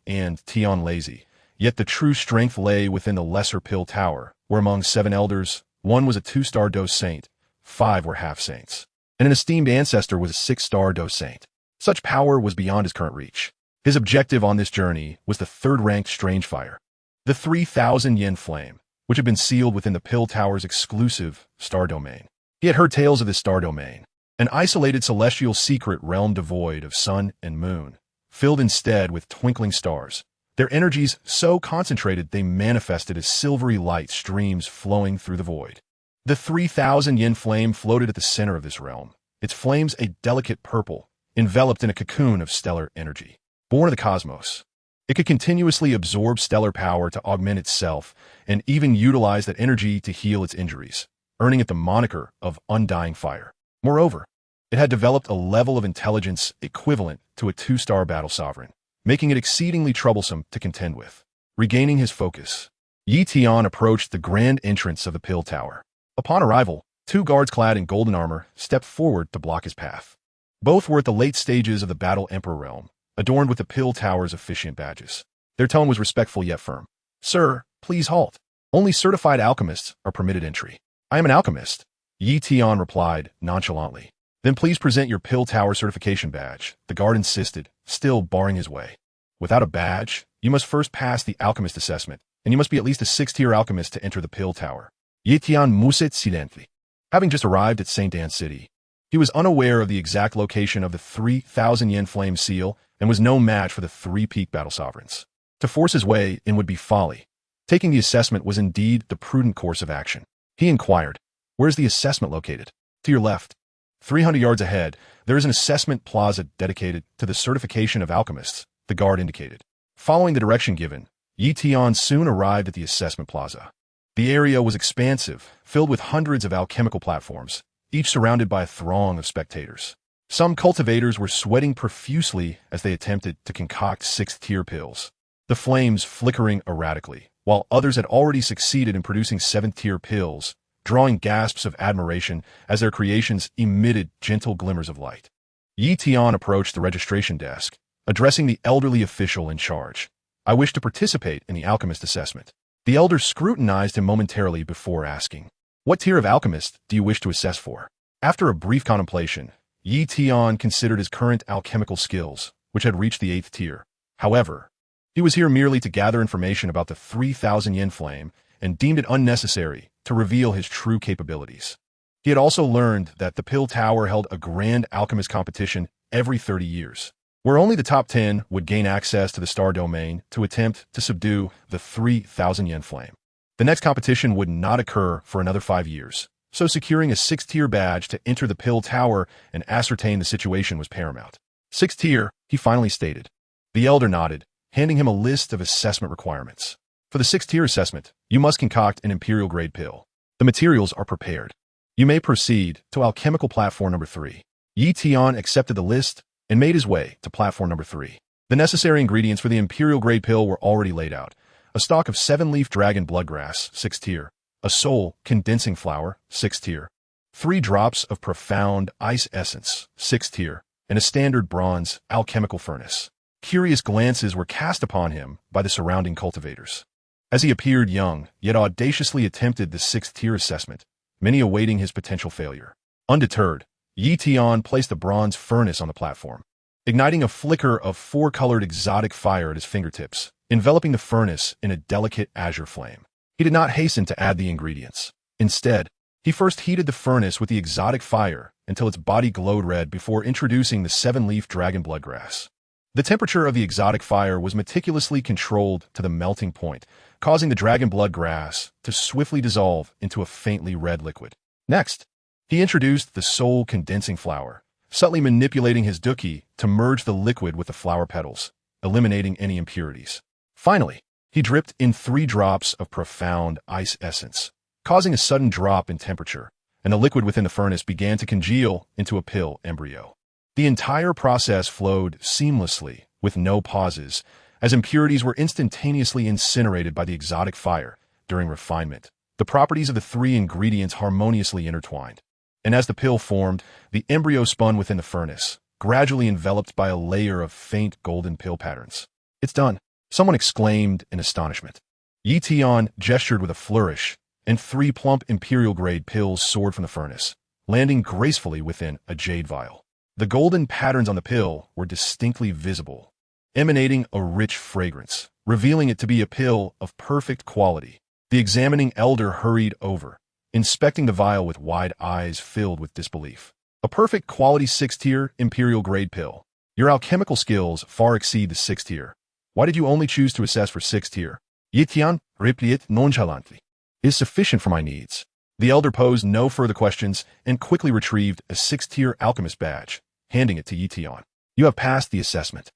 and Tian Lazy. Yet the true strength lay within the lesser pill tower, where among 7 elders, 1 was a 2-star Dou Saint, 5 were half-saints, and an esteemed ancestor was a 6-star Dou Saint. Such power was beyond his current reach. His objective on this journey was the 3rd-ranked Strange Fire, the 3,000 yen flame, which had been sealed within the pill tower's exclusive star domain. He had heard tales of this star domain, an isolated celestial secret realm devoid of sun and moon, filled instead with twinkling stars, their energies so concentrated they manifested as silvery light streams flowing through the void. The 3,000 yen flame floated at the center of this realm, its flames a delicate purple, enveloped in a cocoon of stellar energy. Born of the cosmos, it could continuously absorb stellar power to augment itself and even utilize that energy to heal its injuries, earning it the moniker of Undying Fire. Moreover, it had developed a level of intelligence equivalent to a 2-star battle sovereign, making it exceedingly troublesome to contend with. Regaining his focus, Tian approached the grand entrance of the pill tower. Upon arrival, 2 guards clad in golden armor stepped forward to block his path. Both were at the late stages of the Battle Emperor realm, adorned with the pill tower's officiant badges. Their tone was respectful yet firm. "Sir, please halt. Only certified alchemists are permitted entry." "I am an alchemist," Tian replied nonchalantly. "Then please present your pill tower certification badge," the guard insisted, still barring his way. "Without a badge, you must first pass the alchemist assessment, and you must be at least a 6th-tier alchemist to enter the pill tower." Tian muset silently. Having just arrived at St. Anne City, he was unaware of the exact location of the 3,000 yen flame seal and was no match for the 3 peak battle sovereigns. To force his way in would be folly. Taking the assessment was indeed the prudent course of action. He inquired, "Where's the assessment located?" "To your left. 300 yards ahead, there is an assessment plaza dedicated to the certification of alchemists," the guard indicated. Following the direction given, Tian soon arrived at the assessment plaza. The area was expansive, filled with hundreds of alchemical platforms, each surrounded by a throng of spectators. Some cultivators were sweating profusely as they attempted to concoct 6th-tier pills, the flames flickering erratically, while others had already succeeded in producing 7th-tier pills, drawing gasps of admiration as their creations emitted gentle glimmers of light. Tian approached the registration desk, addressing the elderly official in charge. "I wish to participate in the alchemist assessment." The elder scrutinized him momentarily before asking, "What tier of alchemist do you wish to assess for?" After a brief contemplation, Tian considered his current alchemical skills, which had reached the 8th tier. However, he was here merely to gather information about the 3,000 yen flame and deemed it unnecessary to reveal his true capabilities. He had also learned that the Pill Tower held a grand alchemist competition every 30 years, where only the top 10 would gain access to the star domain to attempt to subdue the 3,000 yen flame. The next competition would not occur for another 5 years, so securing a 6th-tier badge to enter the Pill Tower and ascertain the situation was paramount. 6th tier, he finally stated. The elder nodded, handing him a list of assessment requirements. For the 6th-tier assessment, you must concoct an imperial-grade pill. The materials are prepared. You may proceed to alchemical platform number 3. Tian accepted the list and made his way to platform number 3. The necessary ingredients for the imperial-grade pill were already laid out. A stalk of 7-leaf dragon bloodgrass, 6th tier. A soul condensing flower, 6th tier. 3 drops of profound ice essence, 6th tier. And a standard bronze alchemical furnace. Curious glances were cast upon him by the surrounding cultivators. As he appeared young, yet audaciously attempted the 6th-tier assessment, many awaiting his potential failure. Undeterred, Tian placed a bronze furnace on the platform, igniting a flicker of 4-colored exotic fire at his fingertips, enveloping the furnace in a delicate azure flame. He did not hasten to add the ingredients. Instead, he first heated the furnace with the exotic fire until its body glowed red before introducing the 7-leaf dragon bloodgrass. The temperature of the exotic fire was meticulously controlled to the melting point, causing the dragon blood grass to swiftly dissolve into a faintly red liquid. Next, he introduced the soul condensing flower, subtly manipulating his Dou Qi to merge the liquid with the flower petals, eliminating any impurities. Finally, he dripped in 3 drops of profound ice essence, causing a sudden drop in temperature, and the liquid within the furnace began to congeal into a pill embryo. The entire process flowed seamlessly, with no pauses, as impurities were instantaneously incinerated by the exotic fire during refinement. The properties of the 3 ingredients harmoniously intertwined, and as the pill formed, the embryo spun within the furnace, gradually enveloped by a layer of faint golden pill patterns. "It's done," someone exclaimed in astonishment. Tian gestured with a flourish, and 3 plump imperial-grade pills soared from the furnace, landing gracefully within a jade vial. The golden patterns on the pill were distinctly visible, emanating a rich fragrance, revealing it to be a pill of perfect quality. The examining elder hurried over, inspecting the vial with wide eyes filled with disbelief. "A perfect quality 6th-tier imperial-grade pill. Your alchemical skills far exceed the 6th tier. Why did you only choose to assess for 6th tier?" Tian replied nonchalantly. "It is sufficient for my needs." The elder posed no further questions and quickly retrieved a 6th-tier alchemist badge, handing it to Tian. "You have passed the assessment.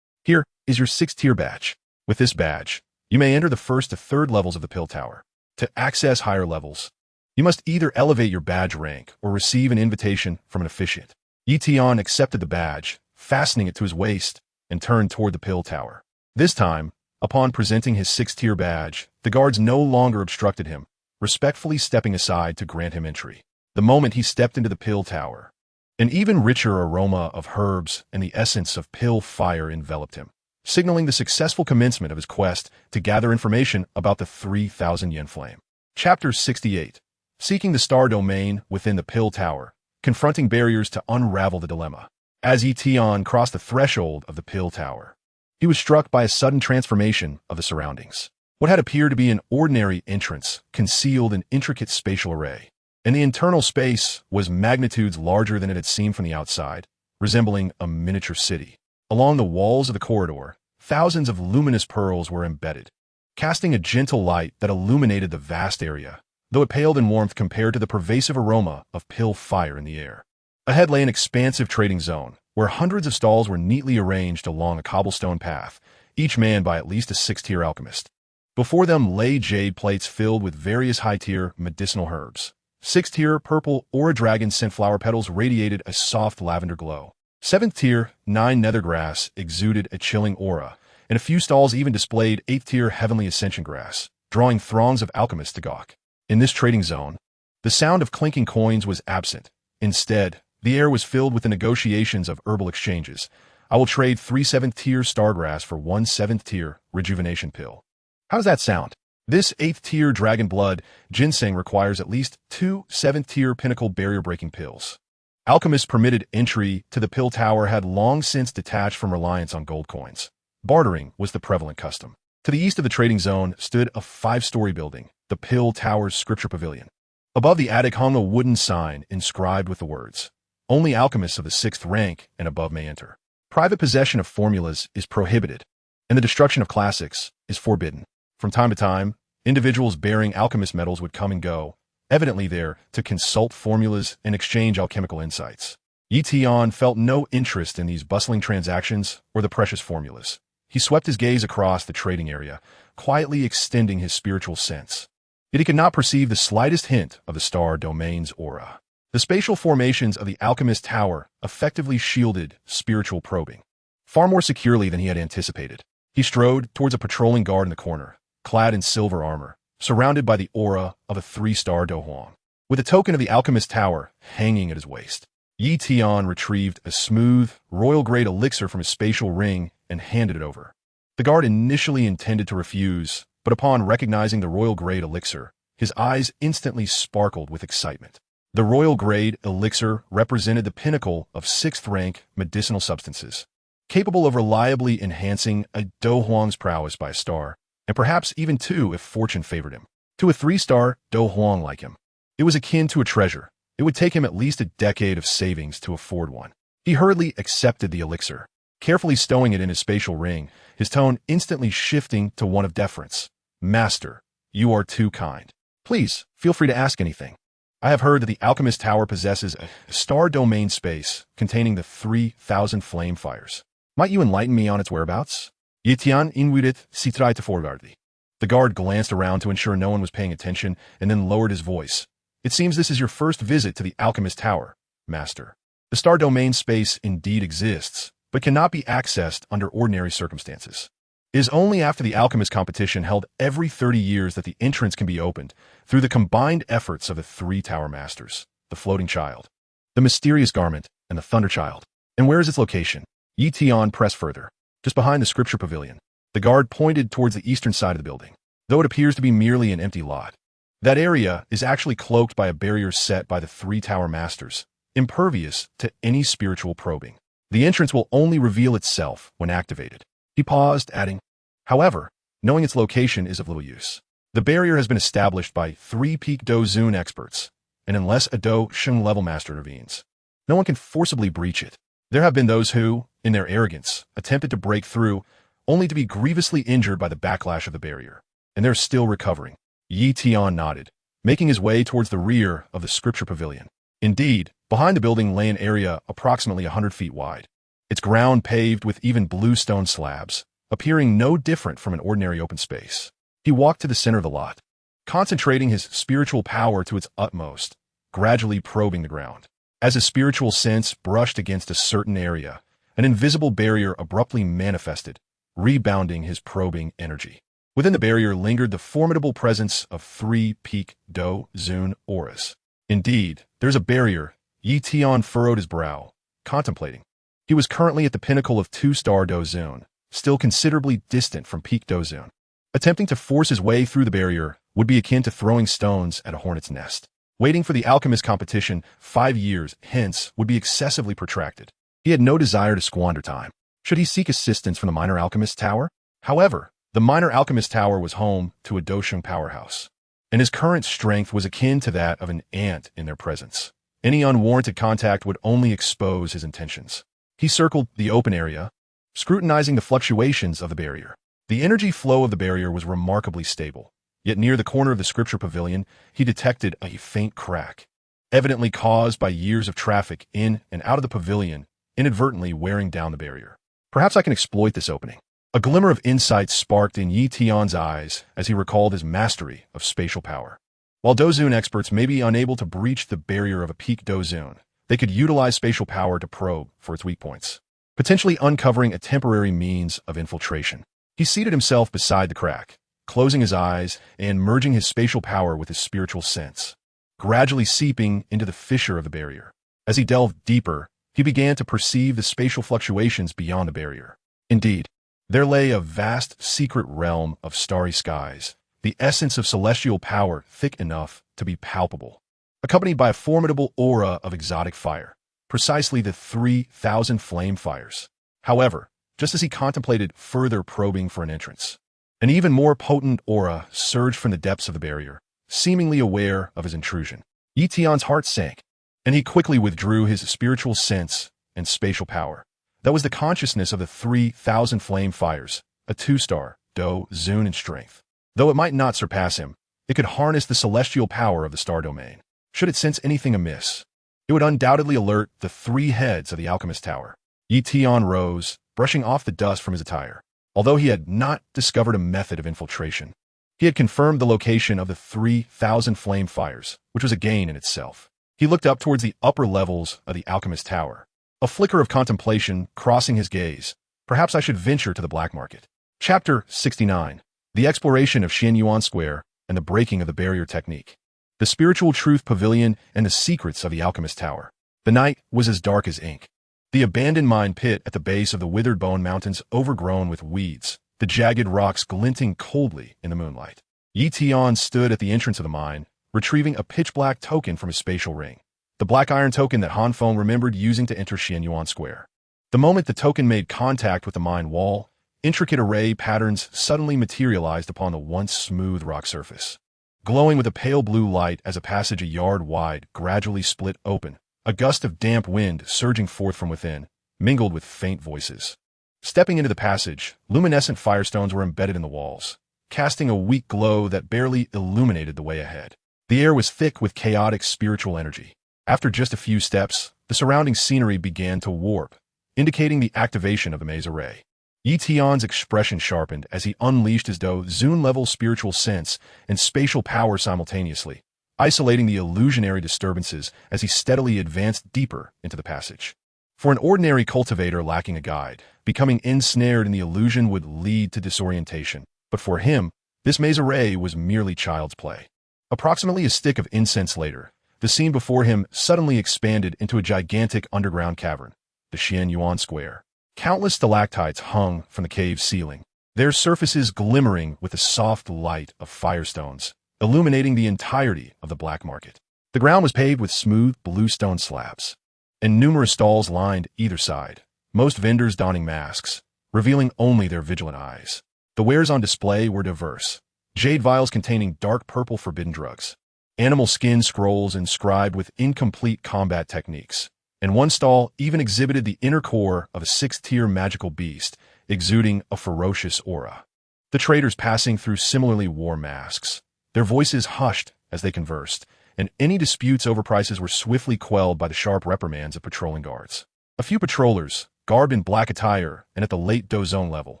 Here is your 6th-tier badge. With this badge, you may enter the 1st to 3rd levels of the pill tower. To access higher levels, you must either elevate your badge rank or receive an invitation from an officiant." Tian accepted the badge, fastening it to his waist, and turned toward the pill tower. This time, upon presenting his 6th-tier badge, the guards no longer obstructed him, respectfully stepping aside to grant him entry. The moment he stepped into the pill tower, an even richer aroma of herbs and the essence of pill fire enveloped him, signaling the successful commencement of his quest to gather information about the 3,000 yen flame. Chapter 68. Seeking the star domain within the pill tower, confronting barriers to unravel the dilemma. As Tian crossed the threshold of the pill tower, he was struck by a sudden transformation of the surroundings. What had appeared to be an ordinary entrance concealed an intricate spatial array, and the internal space was magnitudes larger than it had seemed from the outside, resembling a miniature city. Along the walls of the corridor, thousands of luminous pearls were embedded, casting a gentle light that illuminated the vast area, though it paled in warmth compared to the pervasive aroma of pill fire in the air. Ahead lay an expansive trading zone, where hundreds of stalls were neatly arranged along a cobblestone path, each manned by at least a 6th-tier alchemist. Before them lay jade plates filled with various high-tier medicinal herbs. 6th-tier purple aura dragon scent flower petals radiated a soft lavender glow. 7th-tier 9 nethergrass exuded a chilling aura, and a few stalls even displayed 8th-tier heavenly ascension grass, drawing throngs of alchemists to gawk. In this trading zone, the sound of clinking coins was absent. Instead, the air was filled with the negotiations of herbal exchanges. "I will trade 3 7th-tier stargrass for 1 7th-tier rejuvenation pill. How does that sound?" This 8th-tier dragon blood ginseng requires at least 2 7th-tier pinnacle barrier-breaking pills. Alchemists permitted entry to the pill tower had long since detached from reliance on gold coins. Bartering was the prevalent custom. To the east of the trading zone stood a 5-story building, the pill tower's scripture pavilion. Above the attic hung a wooden sign inscribed with the words, "Only alchemists of the 6th rank and above may enter. Private possession of formulas is prohibited, and the destruction of classics is forbidden." From time to time, individuals bearing alchemist medals would come and go, evidently there to consult formulas and exchange alchemical insights. Tian felt no interest in these bustling transactions or the precious formulas. He swept his gaze across the trading area, quietly extending his spiritual sense. Yet he could not perceive the slightest hint of the star domain's aura. The spatial formations of the alchemist tower effectively shielded spiritual probing, far more securely than he had anticipated. He strode towards a patrolling guard in the corner, clad in silver armor, surrounded by the aura of a 3-star Dou Huang, with a token of the alchemist tower hanging at his waist. Tian retrieved a smooth, royal-grade elixir from his spatial ring and handed it over. The guard initially intended to refuse, but upon recognizing the royal-grade elixir, his eyes instantly sparkled with excitement. The royal-grade elixir represented the pinnacle of 6th-rank medicinal substances, capable of reliably enhancing a Dou Huang's prowess by a star, and perhaps even 2 if fortune favored him. To a 3-star Dou Huang like him, it was akin to a treasure. It would take him at least a decade of savings to afford one. He hurriedly accepted the elixir, carefully stowing it in his spatial ring, his tone instantly shifting to one of deference. Master, you are too kind. Please, feel free to ask anything. I have heard that the Alchemist Tower possesses a star domain space containing the 3,000 flame fires. Might you enlighten me on its whereabouts? Tian invited Citrai to forwardi. The guard glanced around to ensure no one was paying attention and then lowered his voice. It seems this is your first visit to the Alchemist Tower, Master. The star domain space indeed exists, but cannot be accessed under ordinary circumstances. It is only after the Alchemist competition held every 30 years that the entrance can be opened through the combined efforts of the three Tower Masters, the Floating Child, the Mysterious Garment, and the Thunder Child. And where is its location? Yi Tian pressed further. Just behind the Scripture Pavilion. The guard pointed towards the eastern side of the building, though it appears to be merely an empty lot. That area is actually cloaked by a barrier set by the three Tower Masters, impervious to any spiritual probing. The entrance will only reveal itself when activated. He paused, adding, however, knowing its location is of little use. The barrier has been established by three peak Dou Zun experts, and unless a Dou Sheng level master intervenes, no one can forcibly breach it. There have been those who, in their arrogance, attempted to break through, only to be grievously injured by the backlash of the barrier, and they're still recovering. Yi Tian nodded, making his way towards the rear of the Scripture Pavilion. Indeed, behind the building lay an area approximately 100 feet wide, its ground paved with even blue stone slabs, appearing no different from an ordinary open space. He walked to the center of the lot, concentrating his spiritual power to its utmost, gradually probing the ground. As his spiritual sense brushed against a certain area, an invisible barrier abruptly manifested, rebounding his probing energy. Within the barrier lingered the formidable presence of three peak Dou Zun auras. Indeed, there's a barrier. Yi Tian furrowed his brow, contemplating. He was currently at the pinnacle of 2-star Dou Zun, still considerably distant from peak Dou Zun. Attempting to force his way through the barrier would be akin to throwing stones at a hornet's nest. Waiting for the Alchemist competition 5 years hence would be excessively protracted. He had no desire to squander time. Should he seek assistance from the Minor Alchemist Tower? However, the Minor Alchemist Tower was home to a Dou Sheng powerhouse, and his current strength was akin to that of an ant in their presence. Any unwarranted contact would only expose his intentions. He circled the open area, scrutinizing the fluctuations of the barrier. The energy flow of the barrier was remarkably stable, yet near the corner of the Scripture Pavilion, he detected a faint crack, evidently caused by years of traffic in and out of the pavilion, inadvertently wearing down the barrier. Perhaps I can exploit this opening. A glimmer of insight sparked in Yi Tian's eyes as he recalled his mastery of spatial power. While Dou Zun experts may be unable to breach the barrier of a peak Dou Zun, they could utilize spatial power to probe for its weak points, potentially uncovering a temporary means of infiltration. He seated himself beside the crack, closing his eyes and merging his spatial power with his spiritual sense, gradually seeping into the fissure of the barrier. As he delved deeper, he began to perceive the spatial fluctuations beyond the barrier. Indeed, there lay a vast secret realm of starry skies, the essence of celestial power thick enough to be palpable, accompanied by a formidable aura of exotic fire, precisely the 3,000 flame fires. However, just as he contemplated further probing for an entrance, an even more potent aura surged from the depths of the barrier, seemingly aware of his intrusion. Yi Tian's heart sank, and he quickly withdrew his spiritual sense and spatial power. That was the consciousness of the 3,000 flame fires, a 2-star Dou Zun in strength. Though it might not surpass him, it could harness the celestial power of the star domain. Should it sense anything amiss, it would undoubtedly alert the 3 heads of the Alchemist Tower. Yi Tian rose, brushing off the dust from his attire. Although he had not discovered a method of infiltration, he had confirmed the location of the 3,000 flame fires, which was a gain in itself. He looked up towards the upper levels of the Alchemist Tower, a flicker of contemplation crossing his gaze. Perhaps I should venture to the black market. Chapter 69. The Exploration of Xianyuan Square and the Breaking of the Barrier Technique. The Spiritual Truth Pavilion and the Secrets of the Alchemist Tower. The night was as dark as ink. The abandoned mine pit at the base of the withered bone mountains overgrown with weeds, the jagged rocks glinting coldly in the moonlight. Yi Tian stood at the entrance of the mine, retrieving a pitch-black token from his spatial ring, the black iron token that Han Feng remembered using to enter Xianyuan Square. The moment the token made contact with the mine wall, intricate array patterns suddenly materialized upon the once smooth rock surface, glowing with a pale blue light as a passage a yard wide gradually split open, a gust of damp wind surging forth from within, mingled with faint voices. Stepping into the passage, luminescent firestones were embedded in the walls, casting a weak glow that barely illuminated the way ahead. The air was thick with chaotic spiritual energy. After just a few steps, the surrounding scenery began to warp, indicating the activation of the maze array. Yi Tian's expression sharpened as he unleashed his Dou Zun-level spiritual sense and spatial power simultaneously, isolating the illusionary disturbances as he steadily advanced deeper into the passage. For an ordinary cultivator lacking a guide, becoming ensnared in the illusion would lead to disorientation. But for him, this maze array was merely child's play. Approximately a stick of incense later, the scene before him suddenly expanded into a gigantic underground cavern, the Xianyuan Square. Countless stalactites hung from the cave's ceiling, their surfaces glimmering with the soft light of firestones, illuminating the entirety of the black market. The ground was paved with smooth blue stone slabs, and numerous stalls lined either side, most vendors donning masks, revealing only their vigilant eyes. The wares on display were diverse: jade vials containing dark purple forbidden drugs, animal skin scrolls inscribed with incomplete combat techniques, and one stall even exhibited the inner core of a sixth-tier magical beast, exuding a ferocious aura. The traders passing through similarly wore masks, their voices hushed as they conversed, and any disputes over prices were swiftly quelled by the sharp reprimands of patrolling guards. A few patrollers, garbed in black attire and at the late Dou Zone level,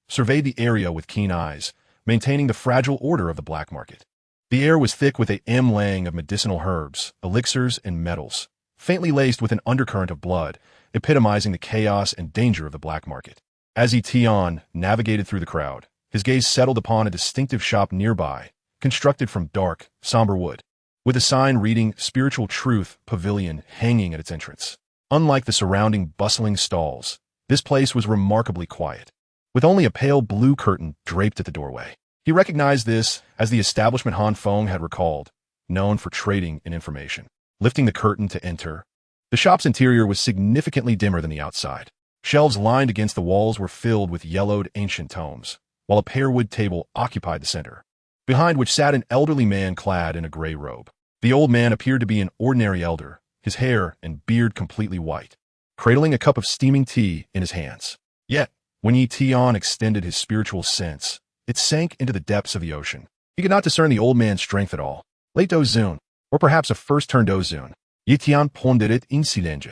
surveyed the area with keen eyes, maintaining the fragile order of the black market. The air was thick with a mlang of medicinal herbs, elixirs, and metals, faintly laced with an undercurrent of blood, epitomizing the chaos and danger of the black market. As Tian navigated through the crowd, his gaze settled upon a distinctive shop nearby, constructed from dark, somber wood, with a sign reading Spiritual Truth Pavilion hanging at its entrance. Unlike the surrounding bustling stalls, this place was remarkably quiet, with only a pale blue curtain draped at the doorway. He recognized this as the establishment Han Feng had recalled, known for trading in information. Lifting the curtain to enter, the shop's interior was significantly dimmer than the outside. Shelves lined against the walls were filled with yellowed ancient tomes, while a pearwood table occupied the center, behind which sat an elderly man clad in a gray robe. The old man appeared to be an ordinary elder, his hair and beard completely white, cradling a cup of steaming tea in his hands. Yet, when Yi Tian extended his spiritual sense, it sank into the depths of the ocean. He could not discern the old man's strength at all. Late Dou Zun, or perhaps a first-turn Dou Zun. Yi Tian pondered in silence.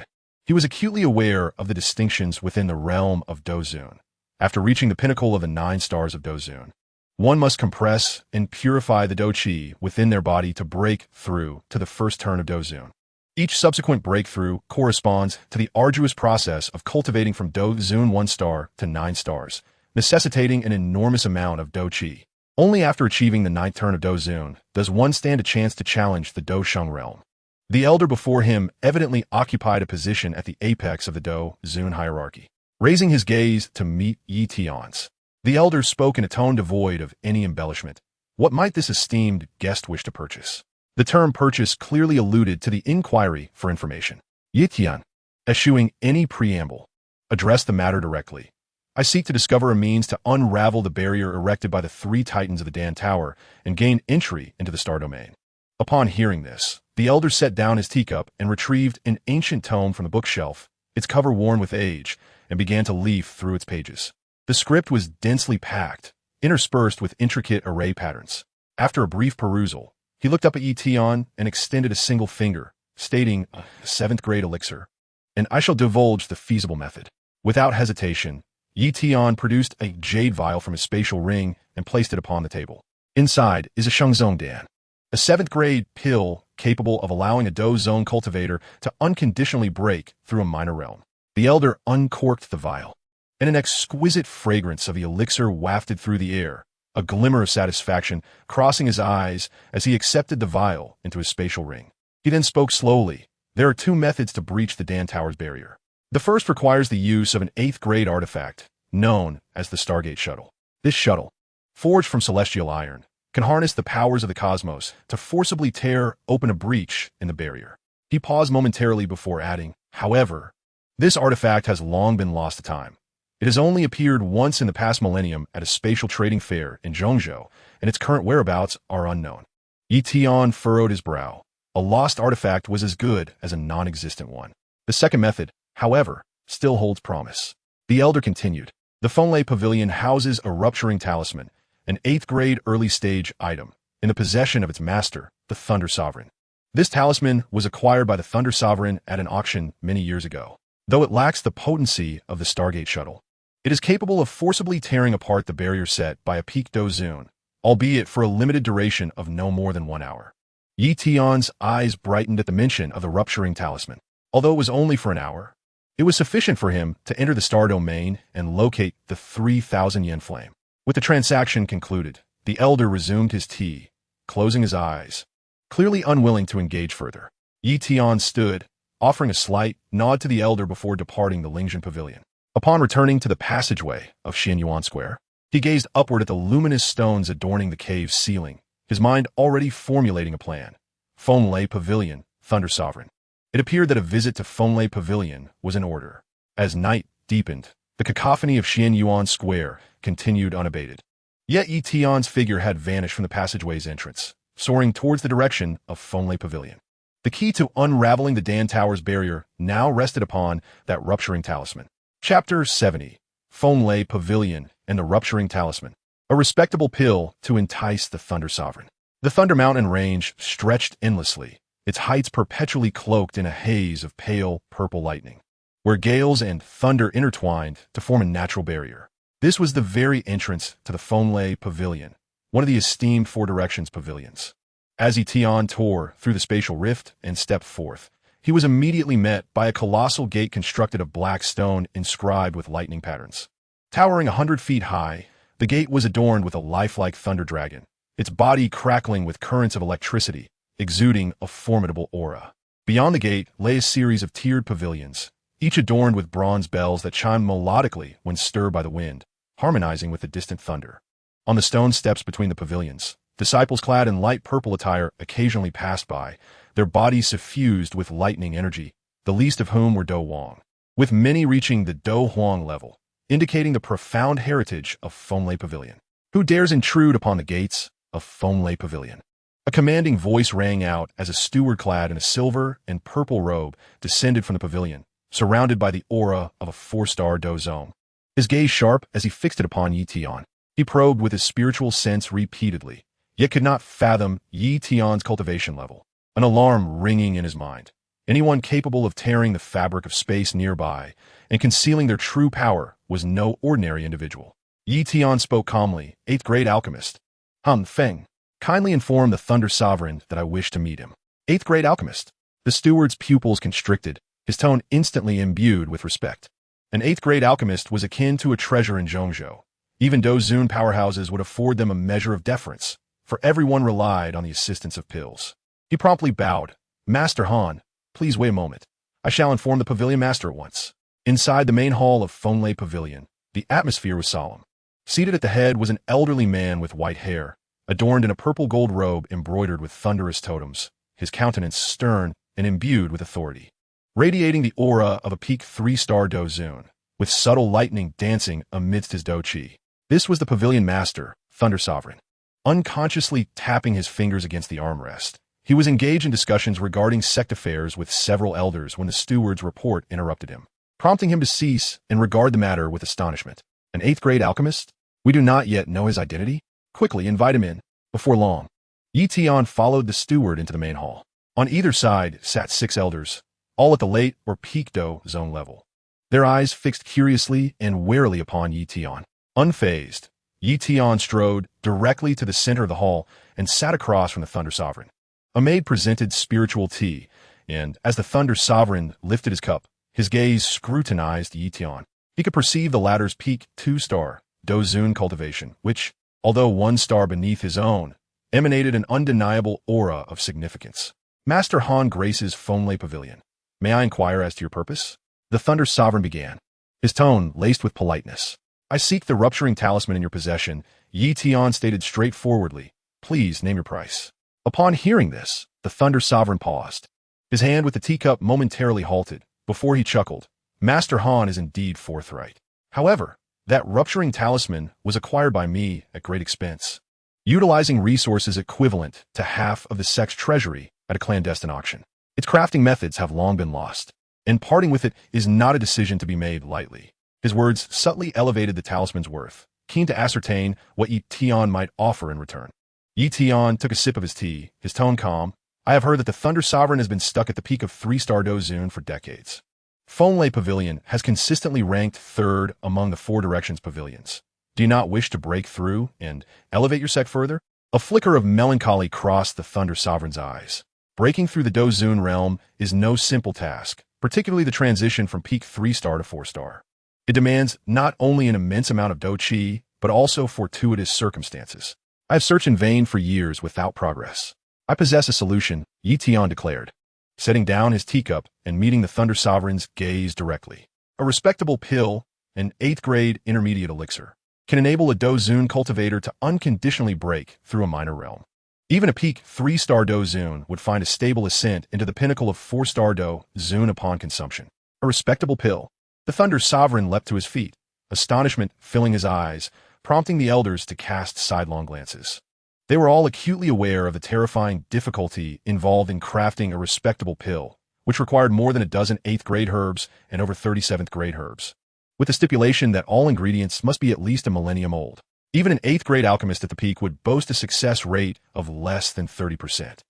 He was acutely aware of the distinctions within the realm of Dou Zun. After reaching the pinnacle of the 9 stars of Dou Zun, one must compress and purify the Dou Qi within their body to break through to the first turn of Dou Zun. Each subsequent breakthrough corresponds to the arduous process of cultivating from Dou Zun 1 star to 9 stars, necessitating an enormous amount of Dou Qi. Only after achieving the 9th turn of Dou Zun does one stand a chance to challenge the Dou Sheng realm. The elder before him evidently occupied a position at the apex of the Dou Zun hierarchy. Raising his gaze to meet Yi Tian's, the elder spoke in a tone devoid of any embellishment. What might this esteemed guest wish to purchase? The term purchase clearly alluded to the inquiry for information. Yi Tian, eschewing any preamble, addressed the matter directly. I seek to discover a means to unravel the barrier erected by the 3 titans of the Dan Tower and gain entry into the star domain. Upon hearing this, the elder set down his teacup and retrieved an ancient tome from the bookshelf, its cover worn with age, and began to leaf through its pages. The script was densely packed, interspersed with intricate array patterns. After a brief perusal, he looked up at Yi Tian and extended a single finger, stating, "A 7th grade elixir, and I shall divulge the feasible method." Without hesitation, Yi Tian produced a jade vial from his spatial ring and placed it upon the table. Inside is a Shengzong Dan, a 7th grade pill capable of allowing a Dou Zone cultivator to unconditionally break through a minor realm. The elder uncorked the vial, and an exquisite fragrance of the elixir wafted through the air, a glimmer of satisfaction crossing his eyes as he accepted the vial into his spatial ring. He then spoke slowly. There are 2 methods to breach the Dan Tower's barrier. The first requires the use of an 8th grade artifact, known as the Stargate Shuttle. This shuttle, forged from celestial iron, can harness the powers of the cosmos to forcibly tear open a breach in the barrier. He paused momentarily before adding, however, this artifact has long been lost to time. It has only appeared once in the past millennium at a spatial trading fair in Zhongzhou, and its current whereabouts are unknown. Yi Tian furrowed his brow. A lost artifact was as good as a non-existent one. The second method, however, still holds promise. The elder continued. The Fenglei Pavilion houses a rupturing talisman, an 8th grade early stage item, in the possession of its master, the Thunder Sovereign. This talisman was acquired by the Thunder Sovereign at an auction many years ago. Though it lacks the potency of the Stargate shuttle, it is capable of forcibly tearing apart the barrier set by a peak Dou Zun, albeit for a limited duration of no more than 1 hour. Yi Tian's eyes brightened at the mention of the rupturing talisman. Although it was only for an hour, it was sufficient for him to enter the star domain and locate the 3,000 yen flame. With the transaction concluded, the elder resumed his tea, closing his eyes, clearly unwilling to engage further. Yi Tian stood, offering a slight nod to the elder before departing the Lingzhen Pavilion. Upon returning to the passageway of Xianyuan Square, he gazed upward at the luminous stones adorning the cave's ceiling, his mind already formulating a plan. Fenglei Pavilion, Thunder Sovereign. It appeared that a visit to Fenglei Pavilion was in order. As night deepened, the cacophony of Xianyuan Square continued unabated. Yet Yi Tian's figure had vanished from the passageway's entrance, soaring towards the direction of Fenglei Pavilion. The key to unraveling the Dan Tower's barrier now rested upon that rupturing talisman. Chapter 70. Fenglei Pavilion and the Rupturing Talisman. A respectable pill to entice the Thunder Sovereign. The Thunder Mountain range stretched endlessly, its heights perpetually cloaked in a haze of pale purple lightning, where gales and thunder intertwined to form a natural barrier. This was the very entrance to the Fenglei Pavilion, one of the esteemed Four Directions pavilions. As Yi Tian tore through the spatial rift and stepped forth, he was immediately met by a colossal gate constructed of black stone inscribed with lightning patterns. Towering 100 feet high, the gate was adorned with a lifelike thunder dragon, its body crackling with currents of electricity, exuding a formidable aura. Beyond the gate lay a series of tiered pavilions, each adorned with bronze bells that chimed melodically when stirred by the wind, harmonizing with the distant thunder. On the stone steps between the pavilions, disciples clad in light purple attire occasionally passed by, their bodies suffused with lightning energy, the least of whom were Dou Huang, with many reaching the Dou Huang level, indicating the profound heritage of Fenglei Pavilion. Who dares intrude upon the gates of Fenglei Pavilion? A commanding voice rang out as a steward clad in a silver and purple robe descended from the pavilion, surrounded by the aura of a 4-star Dou Zone. His gaze sharp as he fixed it upon Yi Tian. He probed with his spiritual sense repeatedly, yet could not fathom Yi Tian's cultivation level. An alarm ringing in his mind. Anyone capable of tearing the fabric of space nearby and concealing their true power was no ordinary individual. Yi Tian spoke calmly, 8th grade alchemist. Han Feng, kindly inform the Thunder Sovereign that I wish to meet him. 8th grade alchemist. The steward's pupils constricted, his tone instantly imbued with respect. An 8th grade alchemist was akin to a treasure in Zhongzhou. Even Dou Zun powerhouses would afford them a measure of deference, for everyone relied on the assistance of pills. He promptly bowed. Master Han, please wait a moment. I shall inform the pavilion master at once. Inside the main hall of Fenglei Pavilion, the atmosphere was solemn. Seated at the head was an elderly man with white hair, adorned in a purple gold robe embroidered with thunderous totems, his countenance stern and imbued with authority, radiating the aura of a peak 3-star Dou Zun, with subtle lightning dancing amidst his Dou Qi. This was the pavilion master, Thunder Sovereign. Unconsciously tapping his fingers against the armrest, he was engaged in discussions regarding sect affairs with several elders when the steward's report interrupted him, prompting him to cease and regard the matter with astonishment. An 8th grade alchemist? We do not yet know his identity? Quickly invite him in. Before long, Yi Tian followed the steward into the main hall. On either side sat 6 elders, all at the late or peak Dou Zone level, their eyes fixed curiously and warily upon Yi Tian. Unfazed, Yi Tian strode directly to the center of the hall and sat across from the Thunder Sovereign. A maid presented spiritual tea, and as the Thunder Sovereign lifted his cup, his gaze scrutinized Yi Tian. He could perceive the latter's peak 2-star Dou Zun cultivation, which, although 1 star beneath his own, emanated an undeniable aura of significance. Master Han graces Fenglei Pavilion. May I inquire as to your purpose? The Thunder Sovereign began, his tone laced with politeness. I seek the rupturing talisman in your possession, Yi Tian stated straightforwardly. Please name your price. Upon hearing this, the Thunder Sovereign paused. His hand with the teacup momentarily halted, before he chuckled. Master Han is indeed forthright. However, that rupturing talisman was acquired by me at great expense, utilizing resources equivalent to half of the sect's treasury at a clandestine auction. Its crafting methods have long been lost, and parting with it is not a decision to be made lightly. His words subtly elevated the talisman's worth, keen to ascertain what Yi Tian might offer in return. Yi Tian took a sip of his tea, his tone calm. I have heard that the Thunder Sovereign has been stuck at the peak of 3-star Dou Zun for decades. Fenglei Pavilion has consistently ranked third among the Four Directions pavilions. Do you not wish to break through and elevate your sect further? A flicker of melancholy crossed the Thunder Sovereign's eyes. Breaking through the Dou Zun realm is no simple task, particularly the transition from peak 3-star to 4-star. It demands not only an immense amount of Dou Qi, but also fortuitous circumstances. I have searched in vain for years without progress. I possess a solution, Yi Tian declared, setting down his teacup and meeting the Thunder Sovereign's gaze directly. A respectable pill, an 8th-grade intermediate elixir, can enable a Dou Zun cultivator to unconditionally break through a minor realm. Even a peak 3-star Dou Zun would find a stable ascent into the pinnacle of 4-star Dou Zun upon consumption. A respectable pill. The Thunder Sovereign leapt to his feet, astonishment filling his eyes, prompting the elders to cast sidelong glances. They were all acutely aware of the terrifying difficulty involved in crafting a respectable pill, which required more than a dozen 8th-grade herbs and over 37th-grade herbs, with the stipulation that all ingredients must be at least a millennium old. Even an 8th-grade alchemist at the peak would boast a success rate of less than 30%.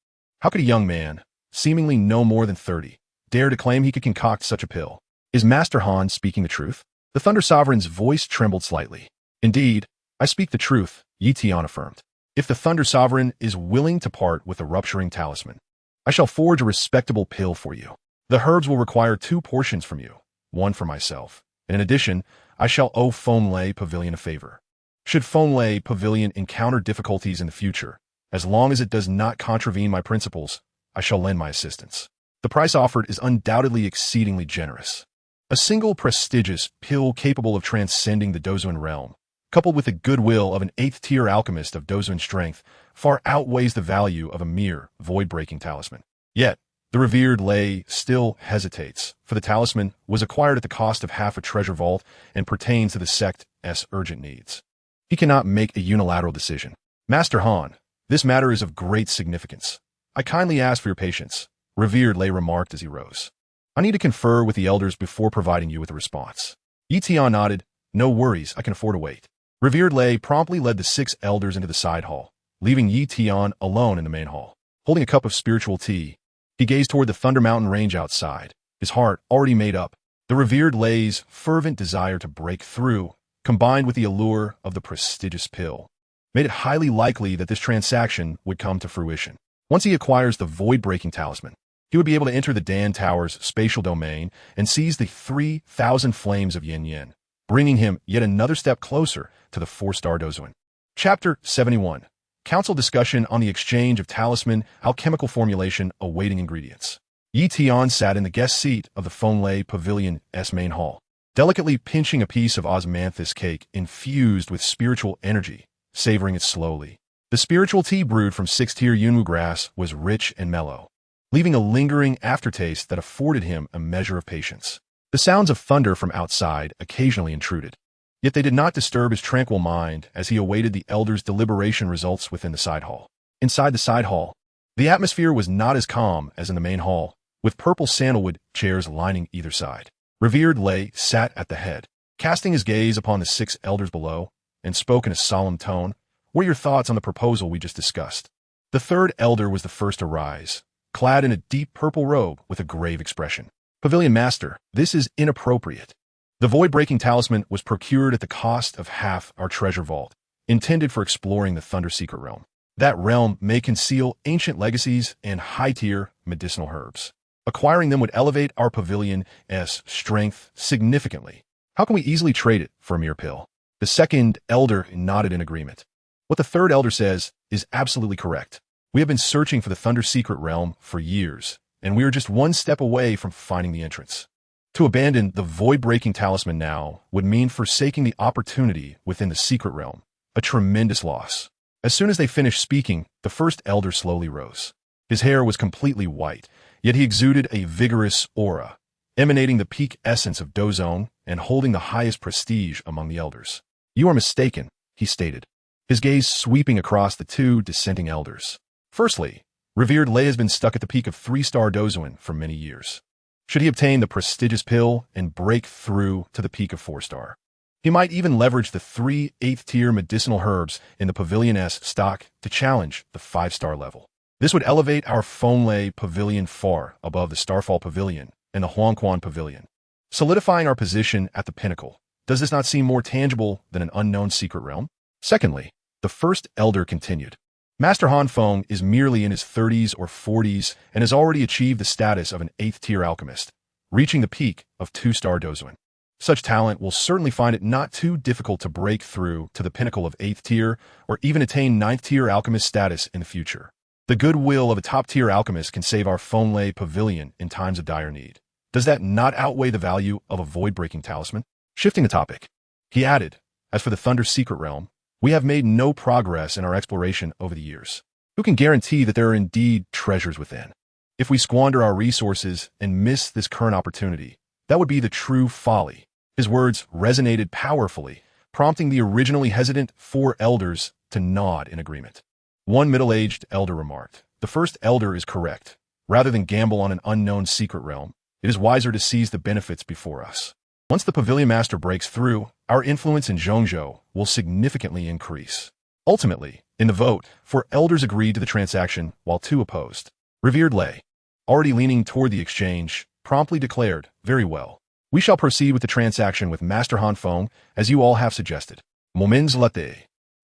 How could a young man, seemingly no more than 30, dare to claim he could concoct such a pill? Is Master Han speaking the truth? The Thunder Sovereign's voice trembled slightly. Indeed, I speak the truth, Yi Tian affirmed. If the Thunder Sovereign is willing to part with the rupturing talisman, I shall forge a respectable pill for you. The herbs will require 2 portions from you, 1 for myself. And in addition, I shall owe Fenglei Pavilion a favor. Should Fenglei Pavilion encounter difficulties in the future, as long as it does not contravene my principles, I shall lend my assistance. The price offered is undoubtedly exceedingly generous. A single prestigious pill capable of transcending the Dou Zun realm, coupled with the goodwill of an 8th-tier alchemist of Dou Zun strength, far outweighs the value of a mere void-breaking talisman. Yet, the revered Lei still hesitates, for the talisman was acquired at the cost of half a treasure vault and pertains to the sect's urgent needs. He cannot make a unilateral decision. Master Han, this matter is of great significance. I kindly ask for your patience, revered Lei remarked as he rose. I need to confer with the elders before providing you with a response. Yi Tian nodded. No worries, I can afford to wait. Revered Lei promptly led the 6 elders into the side hall, leaving Yi Tian alone in the main hall. Holding a cup of spiritual tea, he gazed toward the Thunder Mountain range outside, his heart already made up. The revered Lei's fervent desire to break through, combined with the allure of the prestigious pill, made it highly likely that this transaction would come to fruition. Once he acquires the void-breaking talisman, he would be able to enter the Dan Tower's spatial domain and seize the 3,000 flames of Yin Yin, bringing him yet another step closer to the 4-star Dou Zun. Chapter 71. Council discussion on the exchange of talisman alchemical formulation awaiting ingredients. Yi Tian sat in the guest seat of the Fenglei Pavilion's main hall, delicately pinching a piece of osmanthus cake infused with spiritual energy, savoring it slowly. The spiritual tea brewed from 6th-tier Yunwu grass was rich and mellow, leaving a lingering aftertaste that afforded him a measure of patience. The sounds of thunder from outside occasionally intruded, yet they did not disturb his tranquil mind as he awaited the elders' deliberation results within the side hall. Inside the side hall, the atmosphere was not as calm as in the main hall, with purple sandalwood chairs lining either side. Revered Lei sat at the head, casting his gaze upon the 6 elders below, and spoke in a solemn tone. What are your thoughts on the proposal we just discussed? The 3rd elder was the first to rise, clad in a deep purple robe with a grave expression. Pavilion Master, this is inappropriate. The void-breaking talisman was procured at the cost of half our treasure vault, intended for exploring the Thunder Secret Realm. That realm may conceal ancient legacies and high-tier medicinal herbs. Acquiring them would elevate our pavilion's strength significantly. How can we easily trade it for a mere pill? The 2nd elder nodded in agreement. What the 3rd elder says is absolutely correct. We have been searching for the Thunder Secret Realm for years, and we are just 1 step away from finding the entrance. To abandon the void-breaking talisman now would mean forsaking the opportunity within the secret realm, a tremendous loss. As soon as they finished speaking, the 1st elder slowly rose. His hair was completely white, yet he exuded a vigorous aura, emanating the peak essence of Dou Zun and holding the highest prestige among the elders. You are mistaken, he stated, his gaze sweeping across the 2 dissenting elders. Firstly, revered Lei has been stuck at the peak of 3-star Dou Zun for many years. should he obtain the prestigious pill and break through to the peak of 4-star. He might even leverage the 3 8th-tier medicinal herbs in the Pavilion's stock to challenge the 5-star level. This would elevate our Fenglai Pavilion far above the Starfall Pavilion and the Huangquan Pavilion, solidifying our position at the pinnacle. Does this not seem more tangible than an unknown secret realm? Secondly, the first elder continued. Master Han Feng is merely in his 30s or 40s and has already achieved the status of an 8th-tier alchemist, reaching the peak of 2-star Dozuan. Such talent will certainly find it not too difficult to break through to the pinnacle of 8th tier or even attain 9th-tier alchemist status in the future. The goodwill of a top-tier alchemist can save our Fenglai Pavilion in times of dire need. Does that not outweigh the value of a void-breaking talisman? Shifting the topic, he added, as for the Thunder Secret Realm, we have made no progress in our exploration over the years. Who can guarantee that there are indeed treasures within? If we squander our resources and miss this current opportunity, that would be the true folly. His words resonated powerfully, prompting the originally hesitant 4 elders to nod in agreement. One middle-aged elder remarked, "The first elder is correct. Rather than gamble on an unknown secret realm, it is wiser to seize the benefits before us. Once the Pavilion Master breaks through, our influence in Zhongzhou will significantly increase." Ultimately, in the vote, 4 elders agreed to the transaction while 2 opposed. Revered Lei, already leaning toward the exchange, promptly declared, "Very well. We shall proceed with the transaction with Master Han Feng, as you all have suggested." Moments later,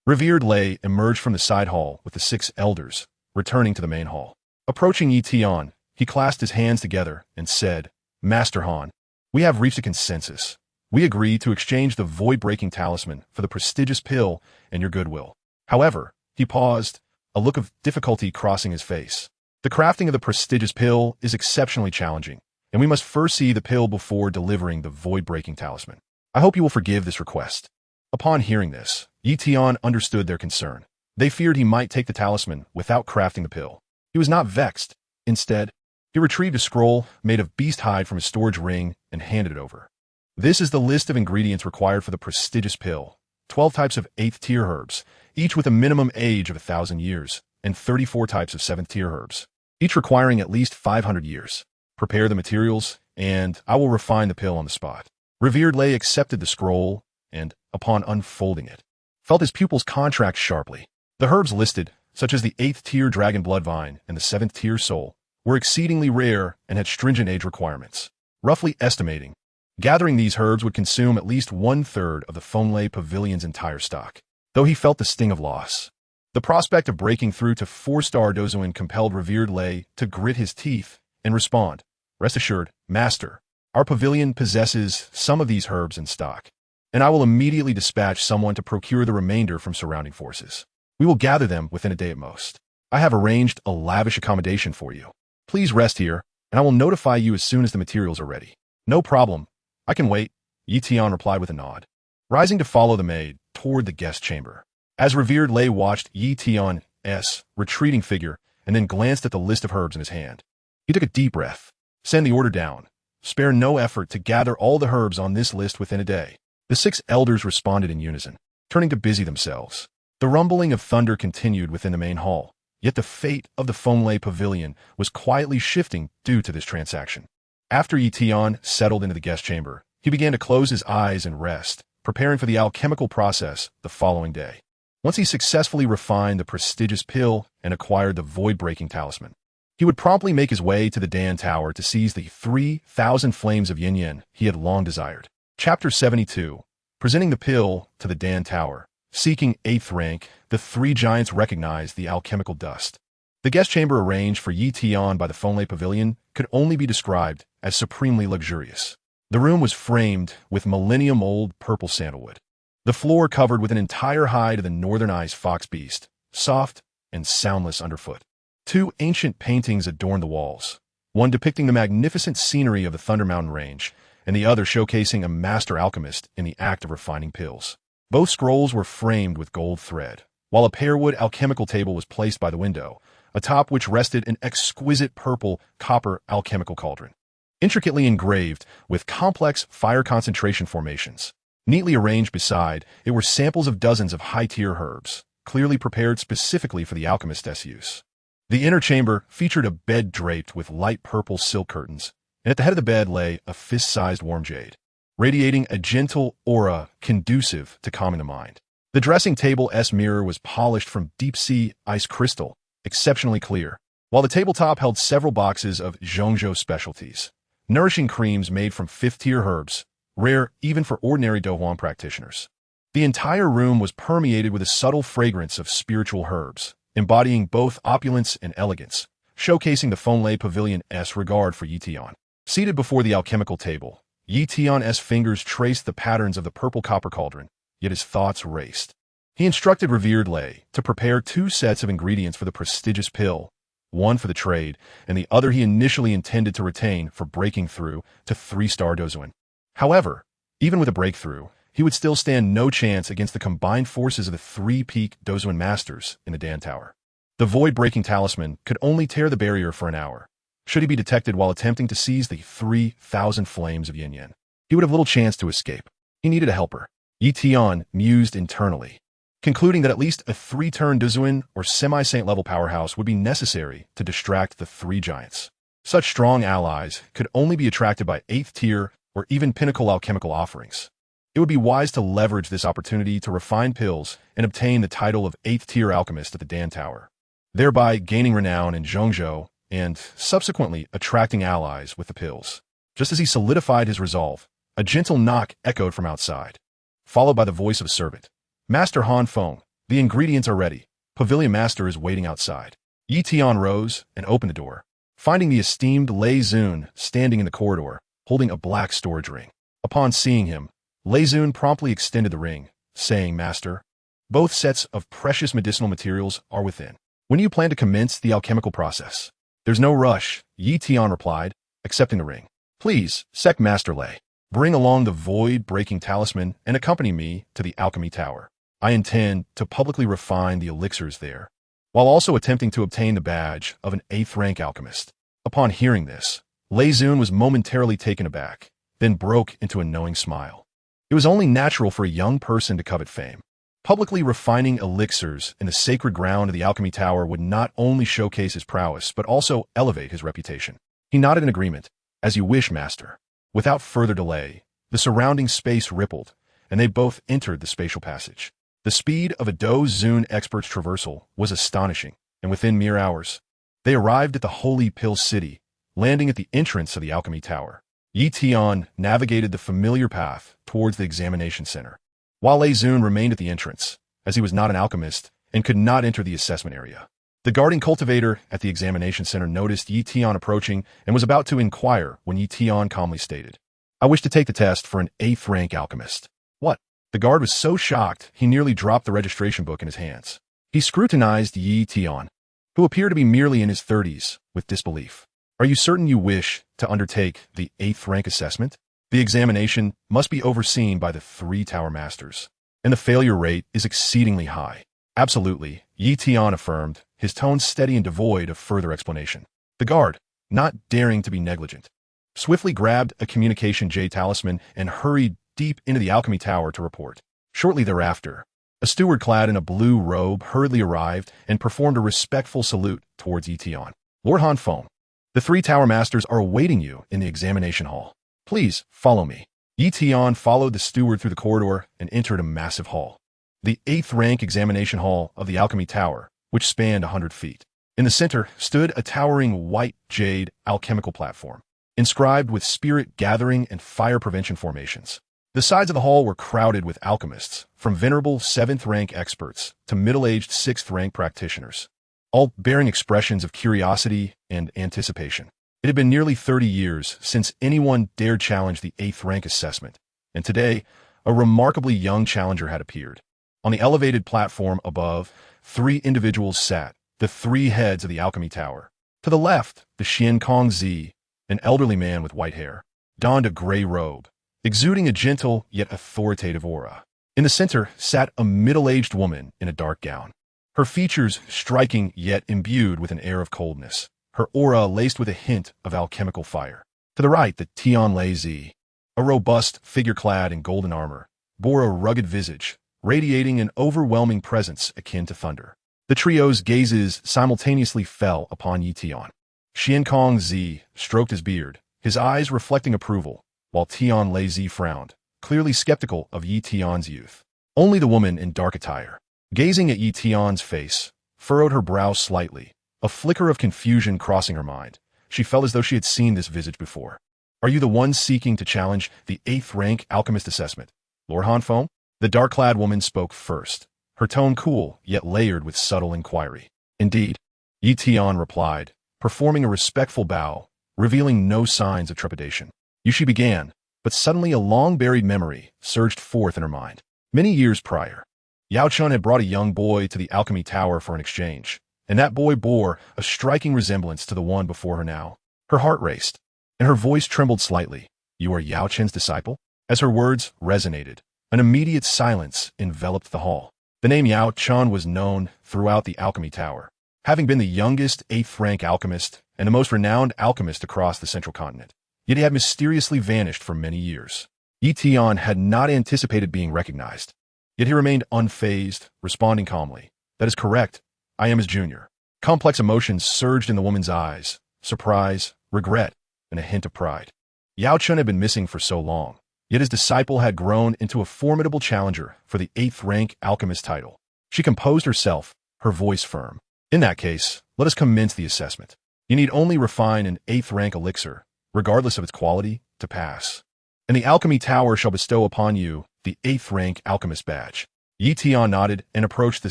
Revered Lei emerged from the side hall with the 6 elders, returning to the main hall. Approaching Yi Tian, he clasped his hands together and said, "Master Han, we have reached a consensus. We agree to exchange the void-breaking talisman for the prestigious pill and your goodwill." However, he paused, a look of difficulty crossing his face. The crafting of the prestigious pill is exceptionally challenging, and we must first see the pill before delivering the void-breaking talisman. I hope you will forgive this request. Upon hearing this, Yi Tian understood their concern. They feared he might take the talisman without crafting the pill. He was not vexed. Instead, he retrieved a scroll made of beast hide from his storage ring and handed it over. This is the list of ingredients required for the prestigious pill. 12 types of 8th-tier herbs, each with a minimum age of 1,000 years, and 34 types of 7th-tier herbs, each requiring at least 500 years. Prepare the materials, and I will refine the pill on the spot. Revered Lei accepted the scroll, and, upon unfolding it, felt his pupils contract sharply. The herbs listed, such as the 8th-tier dragon blood vine and the 7th-tier soul, were exceedingly rare and had stringent age requirements. Roughly estimating, gathering these herbs would consume at least 1/3 of the Fenglai Pavilion's entire stock. Though he felt the sting of loss, the prospect of breaking through to 4-star Dozuan compelled Revered Lei to grit his teeth and respond, "Rest assured, Master, our pavilion possesses some of these herbs in stock, and I will immediately dispatch someone to procure the remainder from surrounding forces. We will gather them within a day at most. I have arranged a lavish accommodation for you. Please rest here, and I will notify you as soon as the materials are ready." "No problem. I can wait," Yi Tian replied with a nod, rising to follow the maid toward the guest chamber. As Revered Lei watched Yi Tian's retreating figure and then glanced at the list of herbs in his hand, he took a deep breath. Send the order down. Spare no effort to gather all the herbs on this list within a day. The 6 elders responded in unison, turning to busy themselves. The rumbling of thunder continued within the main hall, yet the fate of the Fenglai Pavilion was quietly shifting due to this transaction. After Yi Tian settled into the guest chamber, he began to close his eyes and rest, preparing for the alchemical process the following day. Once he successfully refined the prestigious pill and acquired the void-breaking talisman, he would promptly make his way to the Dan Tower to seize the 3,000 flames of yin he had long desired. Chapter 72. Presenting the pill to the Dan Tower. Seeking 8th rank, the 3 giants recognized the alchemical dust. The guest chamber arranged for Yi Tian by the Fenglai Pavilion could only be described as supremely luxurious. The room was framed with millennium-old purple sandalwood. The floor covered with an entire hide of the northern ice fox beast, soft and soundless underfoot. 2 ancient paintings adorned the walls, one depicting the magnificent scenery of the Thunder Mountain Range, and the other showcasing a master alchemist in the act of refining pills. Both scrolls were framed with gold thread, while a pearwood alchemical table was placed by the window, atop which rested an exquisite purple copper alchemical cauldron, intricately engraved with complex fire concentration formations. Neatly arranged beside it were samples of dozens of high-tier herbs, clearly prepared specifically for the alchemist's use. The inner chamber featured a bed draped with light purple silk curtains, and at the head of the bed lay a fist-sized warm jade, radiating a gentle aura conducive to calming the mind. The dressing table's mirror was polished from deep-sea ice crystal, exceptionally clear, while the tabletop held several boxes of Zhongzhou specialties, nourishing creams made from fifth-tier herbs, rare even for ordinary Dou Huang practitioners. The entire room was permeated with a subtle fragrance of spiritual herbs, embodying both opulence and elegance, showcasing the Fenlei Pavilion's regard for Yi Tian. Seated before the alchemical table, Yi Tian's fingers traced the patterns of the purple copper cauldron, yet his thoughts raced. He instructed revered Lei to prepare 2 sets of ingredients for the prestigious pill, one for the trade, and the other he initially intended to retain for breaking through to 3-star Dozuan. However, even with a breakthrough, he would still stand no chance against the combined forces of the 3-peak Dozuan masters in the Dan Tower. The void-breaking talisman could only tear the barrier for an hour, should he be detected while attempting to seize the 3,000 flames of Yin Yin. He would have little chance to escape. He needed a helper. Yi Tian mused internally, concluding that at least a 3-turn Dozuan or semi-saint level powerhouse would be necessary to distract the 3 giants. Such strong allies could only be attracted by 8th tier or even pinnacle alchemical offerings. It would be wise to leverage this opportunity to refine pills and obtain the title of 8th tier alchemist at the Dan Tower, thereby gaining renown in Zhongzhou and subsequently attracting allies with the pills. Just as he solidified his resolve, a gentle knock echoed from outside, followed by the voice of a servant. "Master Han Feng, the ingredients are ready. Pavilion Master is waiting outside." Yi Tian rose and opened the door, finding the esteemed Lei Zun standing in the corridor, holding a black storage ring. Upon seeing him, Lei Zun promptly extended the ring, saying, "Master, both sets of precious medicinal materials are within. When do you plan to commence the alchemical process?" "There's no rush," Yi Tian replied, accepting the ring. "Please, Sec Master Lei, bring along the void-breaking talisman and accompany me to the Alchemy Tower. I intend to publicly refine the elixirs there, while also attempting to obtain the badge of an 8th-rank alchemist." Upon hearing this, Lei Zun was momentarily taken aback, then broke into a knowing smile. It was only natural for a young person to covet fame. Publicly refining elixirs in the sacred ground of the Alchemy Tower would not only showcase his prowess, but also elevate his reputation. He nodded in agreement. "As you wish, Master." Without further delay, the surrounding space rippled, and they both entered the spatial passage. The speed of a Dou Zun expert's traversal was astonishing, and within mere hours, they arrived at the Holy Pill City, landing at the entrance of the Alchemy Tower. Yi Tian navigated the familiar path towards the examination center, while Lei Zun remained at the entrance, as he was not an alchemist and could not enter the assessment area. The guarding cultivator at the examination center noticed Yi Tian approaching and was about to inquire when Yi Tian calmly stated, "I wish to take the test for an 8th-rank alchemist." "What?" The guard was so shocked he nearly dropped the registration book in his hands. He scrutinized Yi Tian, who appeared to be merely in his 30s, with disbelief. "Are you certain you wish to undertake the 8th-rank assessment? The examination must be overseen by the 3 tower masters, and the failure rate is exceedingly high." "Absolutely," Yi Tian affirmed, his tone steady and devoid of further explanation. The guard, not daring to be negligent, swiftly grabbed a communication jade talisman and hurried deep into the Alchemy Tower to report. Shortly thereafter, a steward clad in a blue robe hurriedly arrived and performed a respectful salute towards Yi Tian. "Lord Han Feng, the 3 tower masters are awaiting you in the examination hall. Please follow me." Yi Tian followed the steward through the corridor and entered a massive hall, the 8th-rank examination hall of the Alchemy Tower, which spanned 100 feet. In the center stood a towering white jade alchemical platform, inscribed with spirit gathering and fire prevention formations. The sides of the hall were crowded with alchemists, from venerable 7th-rank experts to middle-aged 6th-rank practitioners, all bearing expressions of curiosity and anticipation. It had been nearly 30 years since anyone dared challenge the 8th-rank assessment, and today, a remarkably young challenger had appeared. On the elevated platform above, 3 individuals sat, the 3 heads of the Alchemy Tower. To the left, the Xian Kong Zi, an elderly man with white hair, donned a gray robe, exuding a gentle yet authoritative aura. In the center sat a middle-aged woman in a dark gown, her features striking yet imbued with an air of coldness, her aura laced with a hint of alchemical fire. To the right, the Tian Lei Zi, a robust figure clad in golden armor, bore a rugged visage, radiating an overwhelming presence akin to thunder. The trio's gazes simultaneously fell upon Yi Tian. Xian Kong Zi stroked his beard, his eyes reflecting approval, while Tian Lazy frowned, clearly skeptical of Yi Tian's youth. Only the woman in dark attire, gazing at Yi Tian's face, furrowed her brow slightly, a flicker of confusion crossing her mind. She felt as though she had seen this visage before. Are you the one seeking to challenge the 8th rank alchemist assessment, Lord Han Feng? The dark-clad woman spoke first, her tone cool, yet layered with subtle inquiry. Indeed, Yi Tian replied, performing a respectful bow, revealing no signs of trepidation. She began, but suddenly a long-buried memory surged forth in her mind. Many years prior, Yao Chun had brought a young boy to the alchemy tower for an exchange, and that boy bore a striking resemblance to the one before her now. Her heart raced, and her voice trembled slightly. You are Yao Chun's disciple? As her words resonated, an immediate silence enveloped the hall. The name Yao Chun was known throughout the alchemy tower, having been the youngest 8th rank alchemist and the most renowned alchemist across the central continent. Yet he had mysteriously vanished for many years. Yi Tian had not anticipated being recognized. Yet he remained unfazed, responding calmly. That is correct. I am his junior. Complex emotions surged in the woman's eyes, surprise, regret, and a hint of pride. Yao Chun had been missing for so long, yet his disciple had grown into a formidable challenger for the 8th rank alchemist title. She composed herself, her voice firm. In that case, let us commence the assessment. You need only refine an 8th rank elixir, regardless of its quality, to pass. And the alchemy tower shall bestow upon you the 8th rank alchemist badge. Yi Tian nodded and approached the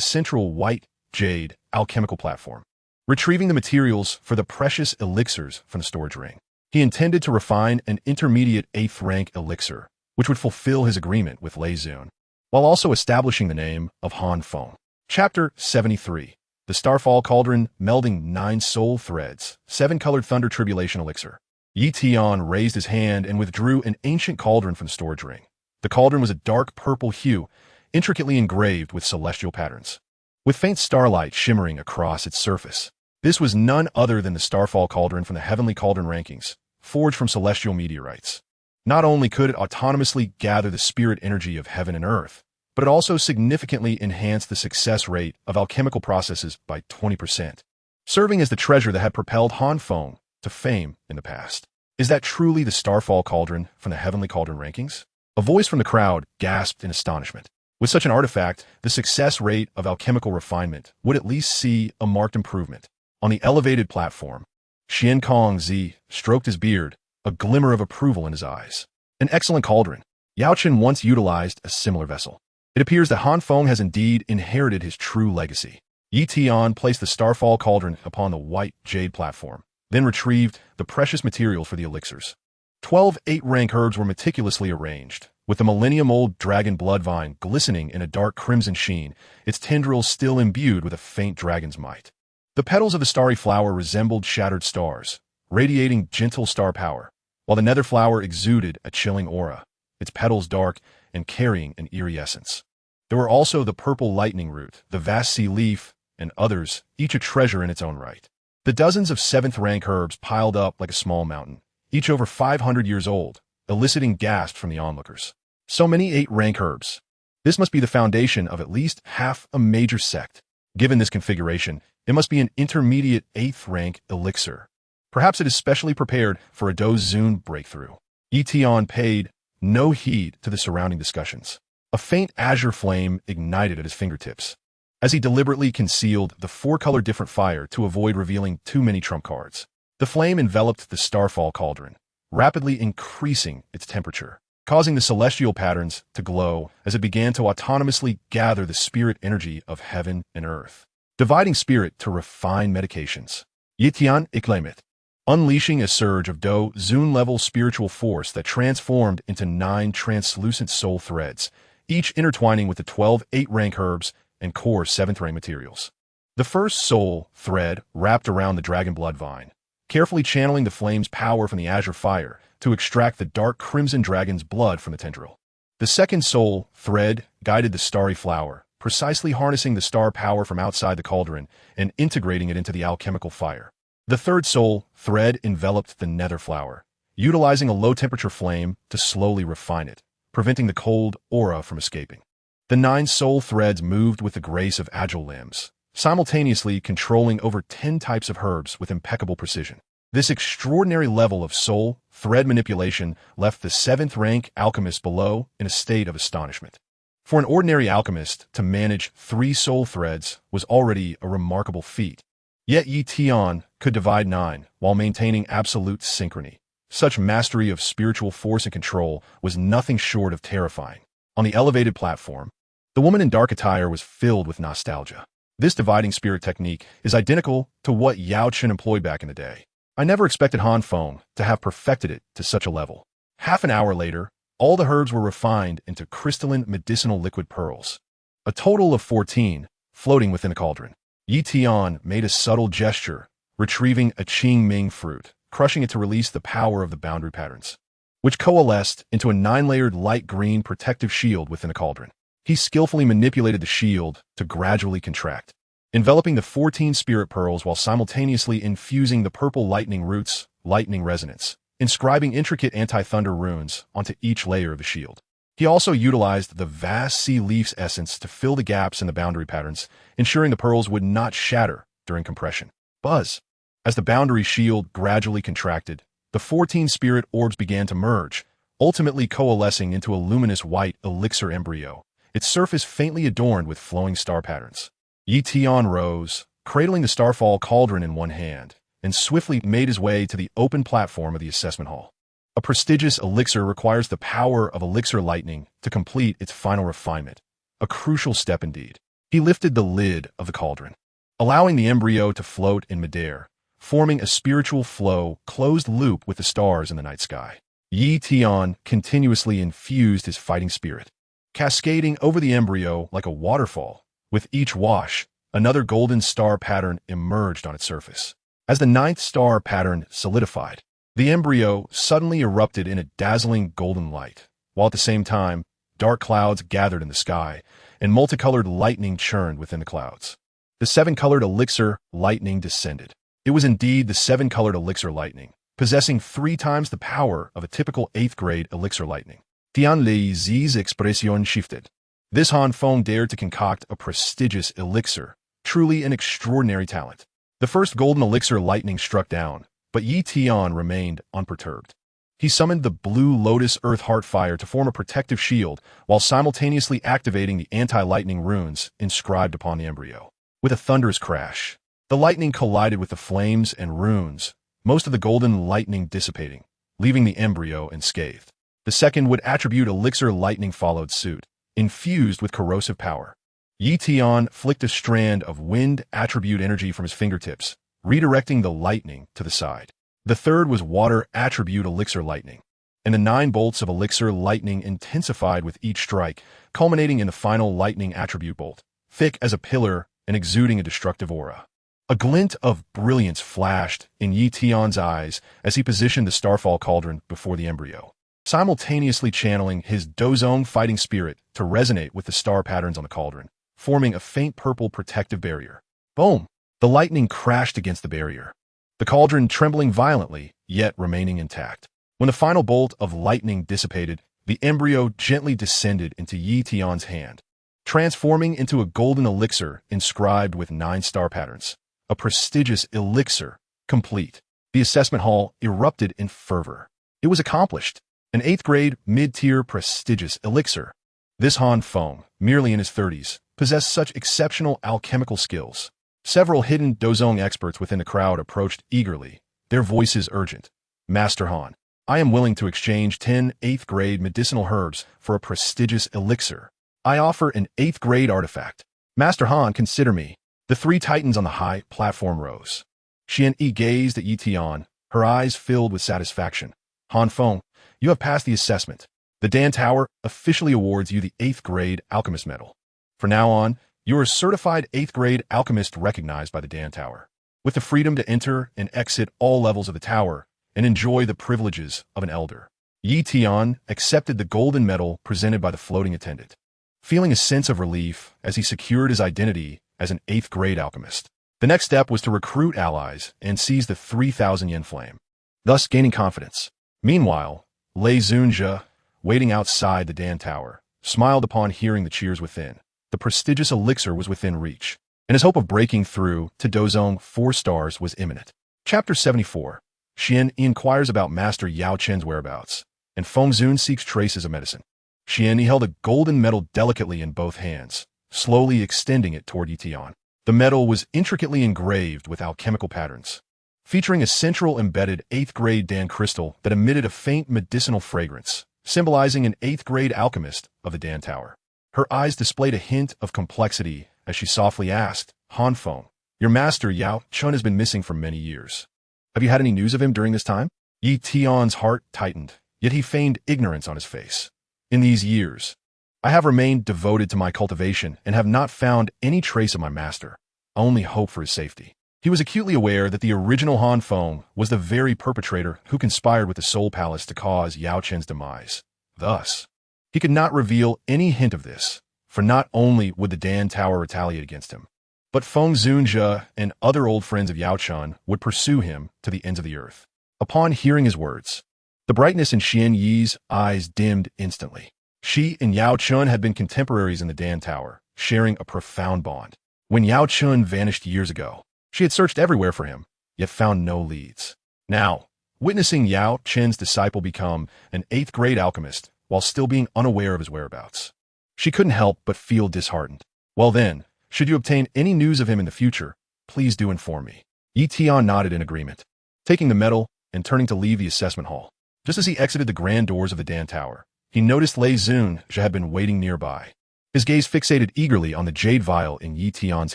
central white jade alchemical platform, retrieving the materials for the precious elixirs from the storage ring. He intended to refine an intermediate 8th rank elixir, which would fulfill his agreement with Lei Zun, while also establishing the name of Han Feng. Chapter 73. The Starfall Cauldron, melding 9 soul threads, 7-colored thunder tribulation elixir. Yi Tian raised his hand and withdrew an ancient cauldron from the storage ring. The cauldron was a dark purple hue, intricately engraved with celestial patterns, with faint starlight shimmering across its surface. This was none other than the Starfall Cauldron from the Heavenly Cauldron rankings, forged from celestial meteorites. Not only could it autonomously gather the spirit energy of heaven and earth, but it also significantly enhanced the success rate of alchemical processes by 20%, serving as the treasure that had propelled Han Feng to fame in the past. Is that truly the Starfall Cauldron from the Heavenly Cauldron rankings? A voice from the crowd gasped in astonishment. With such an artifact, the success rate of alchemical refinement would at least see a marked improvement. On the elevated platform, Xian Kong Zi stroked his beard, a glimmer of approval in his eyes. An excellent cauldron. Yao Chen once utilized a similar vessel. It appears that Han Feng has indeed inherited his true legacy. Yi Tian placed the Starfall Cauldron upon the white jade platform, then retrieved the precious material for the elixirs. 12 8-rank herbs were meticulously arranged, with the millennium-old dragon blood vine glistening in a dark crimson sheen, its tendrils still imbued with a faint dragon's might. The petals of the starry flower resembled shattered stars, radiating gentle star power, while the nether flower exuded a chilling aura, its petals dark and carrying an eerie essence. There were also the purple lightning root, the vast sea leaf, and others, each a treasure in its own right. The dozens of 7th-rank herbs piled up like a small mountain, each over 500 years old, eliciting gasps from the onlookers. So many 8-rank herbs. This must be the foundation of at least half a major sect. Given this configuration, it must be an intermediate 8th-rank elixir. Perhaps it is specially prepared for a Dou Zun breakthrough. Yi Tian paid no heed to the surrounding discussions. A faint azure flame ignited at his fingertips, as he deliberately concealed the 4-color different fire to avoid revealing too many trump cards. The flame enveloped the Starfall Cauldron, rapidly increasing its temperature, causing the celestial patterns to glow as it began to autonomously gather the spirit energy of heaven and earth, dividing spirit to refine medications. Yi Tian acclaimed, unleashing a surge of Dou Zun-level spiritual force that transformed into 9 translucent soul threads, each intertwining with the 12 8-rank herbs and core 7th-rank materials. The first soul thread wrapped around the dragon blood vine, carefully channeling the flame's power from the azure fire to extract the dark crimson dragon's blood from the tendril. The second soul thread guided the starry flower, precisely harnessing the star power from outside the cauldron and integrating it into the alchemical fire. The third soul thread enveloped the nether flower, utilizing a low-temperature flame to slowly refine it, preventing the cold aura from escaping. The 9 soul threads moved with the grace of agile limbs, simultaneously controlling over 10 types of herbs with impeccable precision. This extraordinary level of soul thread manipulation left the 7th-rank alchemist below in a state of astonishment. For an ordinary alchemist to manage 3 soul threads was already a remarkable feat. Yet Tian could divide 9 while maintaining absolute synchrony. Such mastery of spiritual force and control was nothing short of terrifying. On the elevated platform, the woman in dark attire was filled with nostalgia. This dividing spirit technique is identical to what Yao Chen employed back in the day. I never expected Han Feng to have perfected it to such a level. Half an hour later, all the herbs were refined into crystalline medicinal liquid pearls. A total of 14, floating within the cauldron. Tian made a subtle gesture, retrieving a Qing Ming fruit, crushing it to release the power of the boundary patterns, which coalesced into a 9-layered light green protective shield within the cauldron. He skillfully manipulated the shield to gradually contract, enveloping the 14 spirit pearls while simultaneously infusing the purple lightning roots, lightning resonance, inscribing intricate anti-thunder runes onto each layer of the shield. He also utilized the vast sea leaf's essence to fill the gaps in the boundary patterns, ensuring the pearls would not shatter during compression. Buzz! As the boundary shield gradually contracted, the 14 spirit orbs began to merge, ultimately coalescing into a luminous white elixir embryo, its surface faintly adorned with flowing star patterns. Tian rose, cradling the starfall cauldron in one hand, and swiftly made his way to the open platform of the assessment hall. A prestigious elixir requires the power of elixir lightning to complete its final refinement, a crucial step indeed. He lifted the lid of the cauldron, allowing the embryo to float in midair, forming a spiritual flow closed loop with the stars in the night sky. Tian continuously infused his fighting spirit, cascading over the embryo like a waterfall. With each wash, another golden star pattern emerged on its surface. As the 9th star pattern solidified, the embryo suddenly erupted in a dazzling golden light, while at the same time, dark clouds gathered in the sky, and multicolored lightning churned within the clouds. The 7-colored elixir lightning descended. It was indeed the 7-colored elixir lightning, possessing 3 times the power of a typical 8th-grade elixir lightning. Tian Lei's expression shifted. This Han Feng dared to concoct a prestigious elixir, truly an extraordinary talent. The first golden elixir lightning struck down, but Tian remained unperturbed. He summoned the blue lotus earth heart fire to form a protective shield while simultaneously activating the anti-lightning runes inscribed upon the embryo. With a thunderous crash, the lightning collided with the flames and runes, most of the golden lightning dissipating, leaving the embryo unscathed. The second wood attribute elixir lightning followed suit, infused with corrosive power. Tian flicked a strand of wind attribute energy from his fingertips, redirecting the lightning to the side. The third was water attribute elixir lightning, and the 9 bolts of elixir lightning intensified with each strike, culminating in the final lightning attribute bolt, thick as a pillar and exuding a destructive aura. A glint of brilliance flashed in Tian's eyes as he positioned the starfall cauldron before the embryo, simultaneously channeling his Dou Huang fighting spirit to resonate with the star patterns on the cauldron, forming a faint purple protective barrier. Boom! The lightning crashed against the barrier, the cauldron trembling violently, yet remaining intact. When the final bolt of lightning dissipated, the embryo gently descended into Tian's hand, transforming into a golden elixir inscribed with 9 star patterns. A prestigious elixir, complete. The assessment hall erupted in fervor. It was accomplished. An 8th-grade, mid-tier prestigious elixir. This Han Feng, merely in his 30s, possessed such exceptional alchemical skills. Several hidden Dou Huang experts within the crowd approached eagerly, their voices urgent. Master Han, I am willing to exchange 10 8th-grade medicinal herbs for a prestigious elixir. I offer an 8th-grade artifact. Master Han, consider me. The 3 titans on the high platform rose. Xian Yi gazed at Tian, her eyes filled with satisfaction. Han Feng, you have passed the assessment. The Dan Tower officially awards you the 8th-grade Alchemist Medal. From now on, you are a certified 8th-grade alchemist recognized by the Dan Tower, with the freedom to enter and exit all levels of the tower and enjoy the privileges of an elder. Tian accepted the golden medal presented by the floating attendant, feeling a sense of relief as he secured his identity as an 8th-grade alchemist. The next step was to recruit allies and seize the 3,000 yen flame, thus gaining confidence. Meanwhile, Lei Zunjia, waiting outside the Dan Tower, smiled upon hearing the cheers within. The prestigious elixir was within reach, and his hope of breaking through to Dou Huang 4 stars was imminent. Chapter 74. Xian inquires about Master Yao Chen's whereabouts, and Feng Zun seeks traces of medicine. Xian held a golden medal delicately in both hands, slowly extending it toward Tian. The medal was intricately engraved with alchemical patterns, featuring a central embedded 8th-grade Dan crystal that emitted a faint medicinal fragrance, symbolizing an 8th-grade alchemist of the Dan Tower. Her eyes displayed a hint of complexity as she softly asked, Han Feng, your master Yao Chen has been missing for many years. Have you had any news of him during this time? Yi Tian's heart tightened, yet he feigned ignorance on his face. In these years, I have remained devoted to my cultivation and have not found any trace of my master. I only hope for his safety. He was acutely aware that the original Han Feng was the very perpetrator who conspired with the Soul Palace to cause Yao Chen's demise. Thus, he could not reveal any hint of this, for not only would the Dan Tower retaliate against him, but Feng Zunjia and other old friends of Yao Chen would pursue him to the ends of the earth. Upon hearing his words, the brightness in Xian Yi's eyes dimmed instantly. She and Yao Chen had been contemporaries in the Dan Tower, sharing a profound bond. When Yao Chen vanished years ago, she had searched everywhere for him, yet found no leads. Now, witnessing Yao Chen's disciple become an 8th-grade alchemist while still being unaware of his whereabouts, she couldn't help but feel disheartened. Well then, should you obtain any news of him in the future, please do inform me. Yi Tian nodded in agreement, taking the medal and turning to leave the assessment hall. Just as he exited the grand doors of the Dan Tower, he noticed Lei Zun had been waiting nearby. His gaze fixated eagerly on the jade vial in Yi Tian's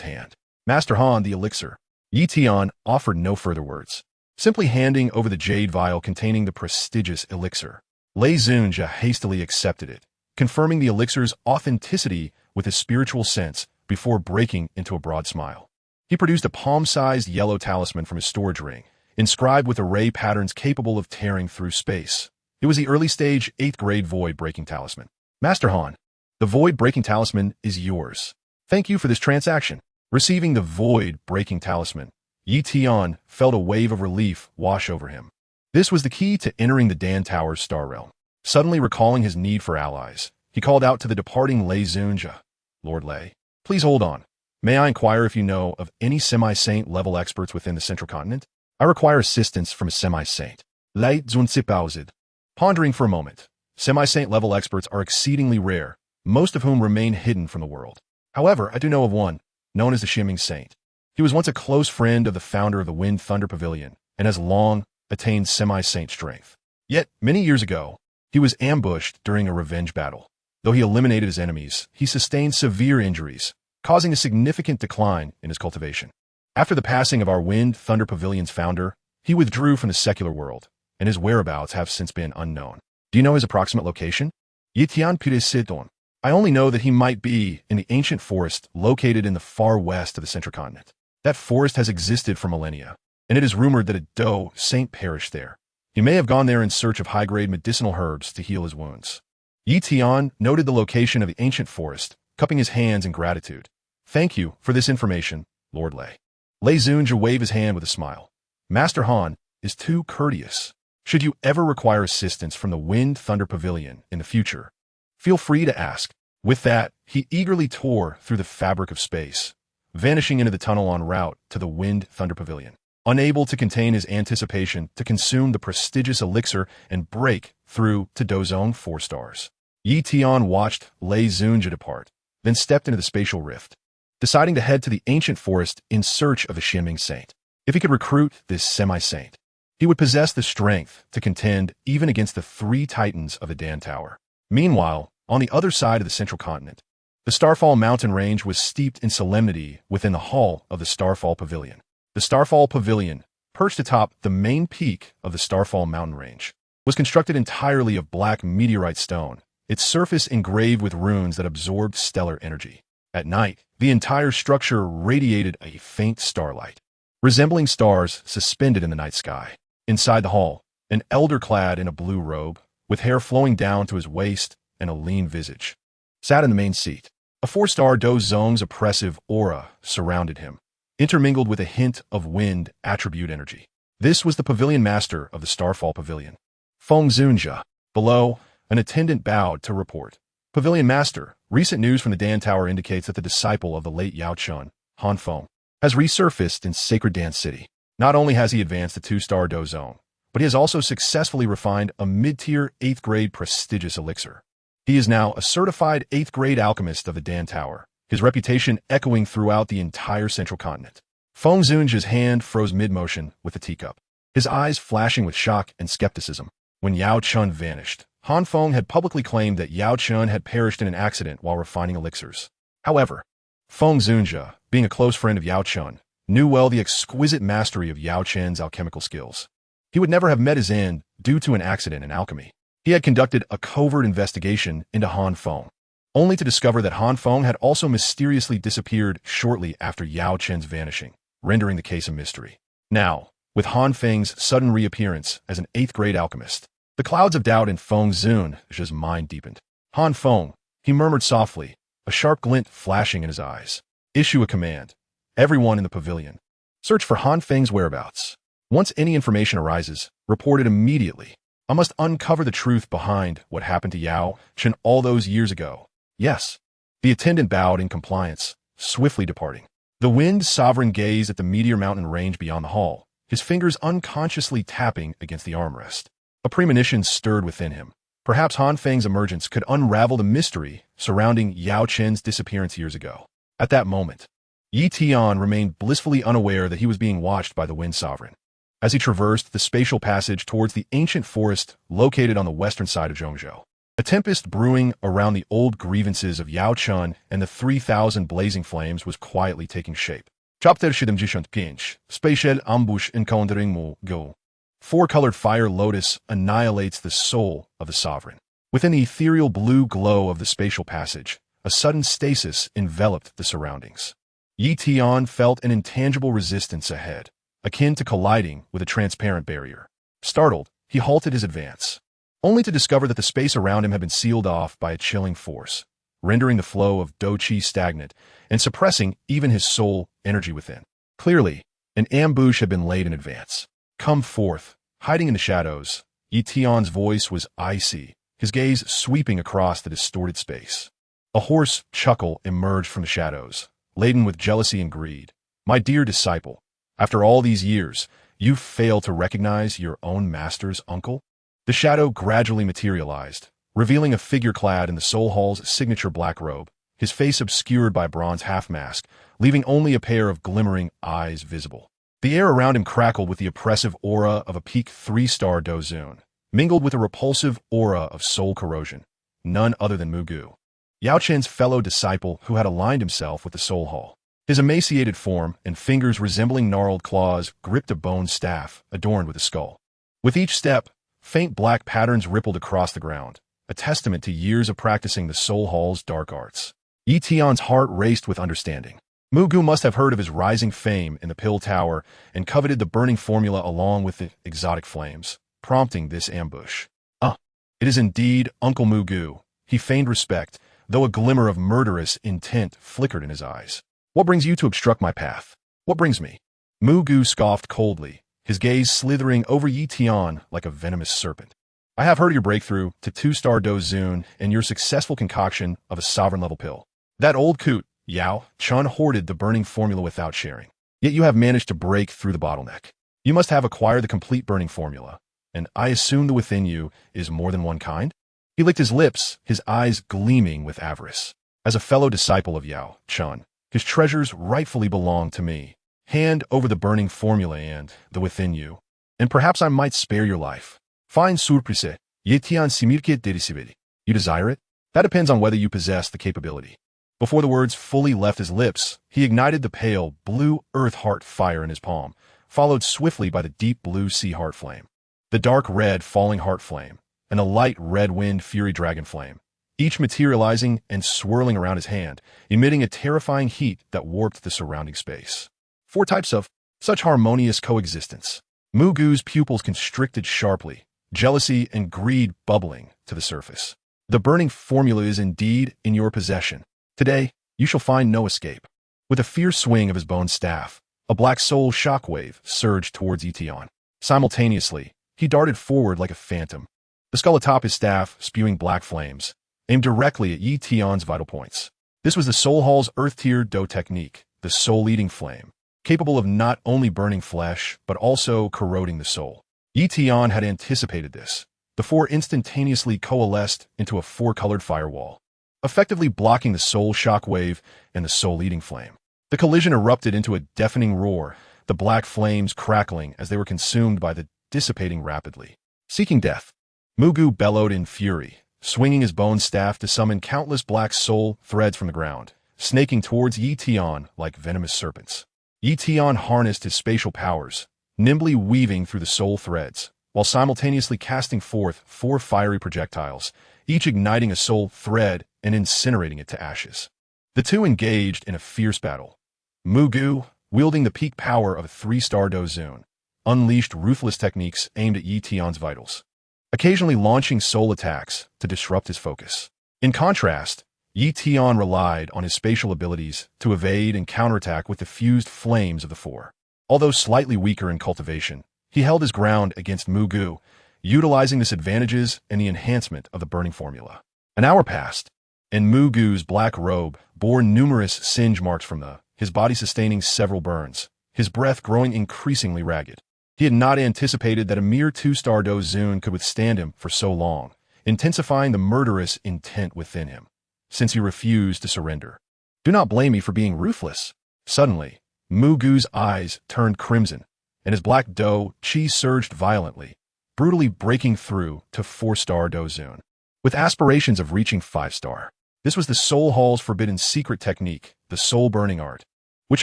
hand. Master Han, the elixir. Yi Tian offered no further words, simply handing over the jade vial containing the prestigious elixir. Lei Zun hastily accepted it, confirming the elixir's authenticity with his spiritual sense before breaking into a broad smile. He produced a palm-sized yellow talisman from his storage ring, inscribed with array patterns capable of tearing through space. It was the early-stage 8th-grade void-breaking talisman. Master Han, the void-breaking talisman is yours. Thank you for this transaction. Receiving the void-breaking talisman, Yi Tian felt a wave of relief wash over him. This was the key to entering the Dan Tower's star realm. Suddenly recalling his need for allies, he called out to the departing Lei Zunjia. Lord Lei, please hold on. May I inquire if you know of any semi-saint level experts within the Central Continent? I require assistance from a semi-saint. Lei Zunzipauzid. Pondering for a moment, semi-saint level experts are exceedingly rare, most of whom remain hidden from the world. However, I do know of one, known as the Shimming Saint. He was once a close friend of the founder of the Wind Thunder Pavilion and has long attained semi-saint strength. Yet, many years ago, he was ambushed during a revenge battle. Though he eliminated his enemies, he sustained severe injuries, causing a significant decline in his cultivation. After the passing of our Wind Thunder Pavilion's founder, he withdrew from the secular world, and his whereabouts have since been unknown. Do you know his approximate location? Yitian Pidesidon. I only know that he might be in the ancient forest located in the far west of the Central Continent. That forest has existed for millennia, and it is rumored that a Dou saint perished there. He may have gone there in search of high-grade medicinal herbs to heal his wounds. Yi Tian noted the location of the ancient forest, cupping his hands in gratitude. Thank you for this information, Lord Lei. Lei Zunjia waved his hand with a smile. Master Han is too courteous. Should you ever require assistance from the Wind Thunder Pavilion in the future, feel free to ask. With that, he eagerly tore through the fabric of space, vanishing into the tunnel en route to the Wind Thunder Pavilion. Unable to contain his anticipation to consume the prestigious elixir and break through to Dozong 4 stars, Yi Tian watched Lei Zunjia depart, then stepped into the spatial rift, deciding to head to the ancient forest in search of the Shimming Saint. If he could recruit this semi-saint, he would possess the strength to contend even against the 3 titans of the Dan Tower. Meanwhile, on the other side of the Central Continent, the Starfall mountain range was steeped in solemnity within the hall of the Starfall Pavilion. The Starfall Pavilion, perched atop the main peak of the Starfall mountain range, was constructed entirely of black meteorite stone, its surface engraved with runes that absorbed stellar energy. At night, the entire structure radiated a faint starlight, resembling stars suspended in the night sky. Inside the hall, an elder clad in a blue robe, with hair flowing down to his waist and a lean visage, sat in the main seat. A 4-star Dou Zong's oppressive aura surrounded him, intermingled with a hint of wind attribute energy. This was the pavilion master of the Starfall Pavilion, Feng Zunjia. Below, an attendant bowed to report. Pavilion master, recent news from the Dan Tower indicates that the disciple of the late Yao Chen, Han Feng, has resurfaced in Sacred Dan City. Not only has he advanced to 2-star Dou Zong, but he has also successfully refined a mid-tier 8th grade prestigious elixir. He is now a certified 8th grade alchemist of the Dan Tower, his reputation echoing throughout the entire central continent. Feng Zunji's hand froze mid-motion with the teacup, his eyes flashing with shock and skepticism. When Yao Chun vanished, Han Feng had publicly claimed that Yao Chun had perished in an accident while refining elixirs. However, Feng Zunji, being a close friend of Yao Chun, knew well the exquisite mastery of Yao Chen's alchemical skills. He would never have met his end due to an accident in alchemy. He had conducted a covert investigation into Han Feng, only to discover that Han Feng had also mysteriously disappeared shortly after Yao Chen's vanishing, rendering the case a mystery. Now, with Han Feng's sudden reappearance as an 8th grade alchemist, the clouds of doubt in Feng Zunji's mind deepened. Han Feng, he murmured softly, a sharp glint flashing in his eyes. Issue a command. Everyone in the pavilion. Search for Han Feng's whereabouts. Once any information arises, report it immediately. I must uncover the truth behind what happened to Yao Chen all those years ago. Yes. The attendant bowed in compliance, swiftly departing. The Wind Sovereign gazed at the Meteor Mountain range beyond the hall, his fingers unconsciously tapping against the armrest. A premonition stirred within him. Perhaps Han Feng's emergence could unravel the mystery surrounding Yao Chen's disappearance years ago. At that moment, Tian remained blissfully unaware that he was being watched by the Wind Sovereign. As he traversed the spatial passage towards the ancient forest located on the western side of Zhongzhou, a tempest brewing around the old grievances of Yao Chun and the 3,000 blazing flames was quietly taking shape. Chapter 75, Spatial Ambush Encountering Mu Go. Four-colored fire lotus annihilates the soul of the sovereign. Within the ethereal blue glow of the spatial passage, a sudden stasis enveloped the surroundings. Yi Tian felt an intangible resistance ahead, akin to colliding with a transparent barrier. Startled, he halted his advance, only to discover that the space around him had been sealed off by a chilling force, rendering the flow of Dou Qi stagnant and suppressing even his soul energy within. Clearly, an ambush had been laid in advance. Come forth, hiding in the shadows. Yi Tian's voice was icy, his gaze sweeping across the distorted space. A hoarse chuckle emerged from the shadows, laden with jealousy and greed. My dear disciple, after all these years, you fail to recognize your own master's uncle? The shadow gradually materialized, revealing a figure clad in the Soul Hall's signature black robe, his face obscured by a bronze half-mask, leaving only a pair of glimmering eyes visible. The air around him crackled with the oppressive aura of a peak 3-star Dozun, mingled with a repulsive aura of soul corrosion, none other than Mugu, Yao Chen's fellow disciple who had aligned himself with the Soul Hall. His emaciated form and fingers resembling gnarled claws gripped a bone staff adorned with a skull. With each step, faint black patterns rippled across the ground, a testament to years of practicing the Soul Hall's dark arts. Yi Tian's heart raced with understanding. Mugu must have heard of his rising fame in the Pill Tower and coveted the burning formula along with the exotic flames, prompting this ambush. It is indeed Uncle Mugu. He feigned respect, though a glimmer of murderous intent flickered in his eyes. What brings you to obstruct my path? What brings me? Mugu scoffed coldly, his gaze slithering over Yi Tian like a venomous serpent. I have heard of your breakthrough to 2-star Dozun and your successful concoction of a sovereign-level pill. That old coot, Yao Chun, hoarded the burning formula without sharing. Yet you have managed to break through the bottleneck. You must have acquired the complete burning formula, and I assume the within you is more than one kind? He licked his lips, his eyes gleaming with avarice. As a fellow disciple of Yao Chun, his treasures rightfully belong to me. Hand over the burning formula and the within you, and perhaps I might spare your life. Fine surprise, Yi Tian simirke derisivedi. You desire it? That depends on whether you possess the capability. Before the words fully left his lips, he ignited the pale, blue earth heart fire in his palm, followed swiftly by the deep blue sea heart flame, the dark red falling heart flame, and a light red wind fury dragon flame, each materializing and swirling around his hand, emitting a terrifying heat that warped the surrounding space. 4 types of such harmonious coexistence. Mugu's pupils constricted sharply, jealousy and greed bubbling to the surface. The burning formula is indeed in your possession. Today, you shall find no escape. With a fierce swing of his bone staff, a black soul shockwave surged towards Yi Tian. Simultaneously, he darted forward like a phantom, the skull atop his staff spewing black flames, aimed directly at Yi Tian's vital points. This was the Soul Hall's Earth-tier Dou technique, the soul-eating flame, capable of not only burning flesh, but also corroding the soul. Tian had anticipated this. The four instantaneously coalesced into a four-colored firewall, effectively blocking the soul shockwave and the soul-eating flame. The collision erupted into a deafening roar, the black flames crackling as they were consumed by the dissipating rapidly. Seeking death, Mugu bellowed in fury, swinging his bone staff to summon countless black soul threads from the ground, snaking towards Tian like venomous serpents. Tian harnessed his spatial powers, nimbly weaving through the soul threads, while simultaneously casting forth four fiery projectiles, each igniting a soul thread and incinerating it to ashes. The two engaged in a fierce battle. Mugu, wielding the peak power of a three-star Dou Zun, unleashed ruthless techniques aimed at Tian's vitals, occasionally launching soul attacks to disrupt his focus. In contrast, Tian relied on his spatial abilities to evade and counterattack with the fused flames of the four. Although slightly weaker in cultivation, he held his ground against Mugu, utilizing his advantages and the enhancement of the burning formula. An hour passed, and Mugu's black robe bore numerous singe marks from his body sustaining several burns, his breath growing increasingly ragged. He had not anticipated that a mere two-star Dou Zun could withstand him for so long, intensifying the murderous intent within him, since he refused to surrender. Do not blame me for being ruthless. Suddenly, Mugu's eyes turned crimson, and his black Dou Qi surged violently, brutally breaking through to four-star Dou Zun. With aspirations of reaching five-star, this was the Soul Hall's forbidden secret technique, the soul-burning art, which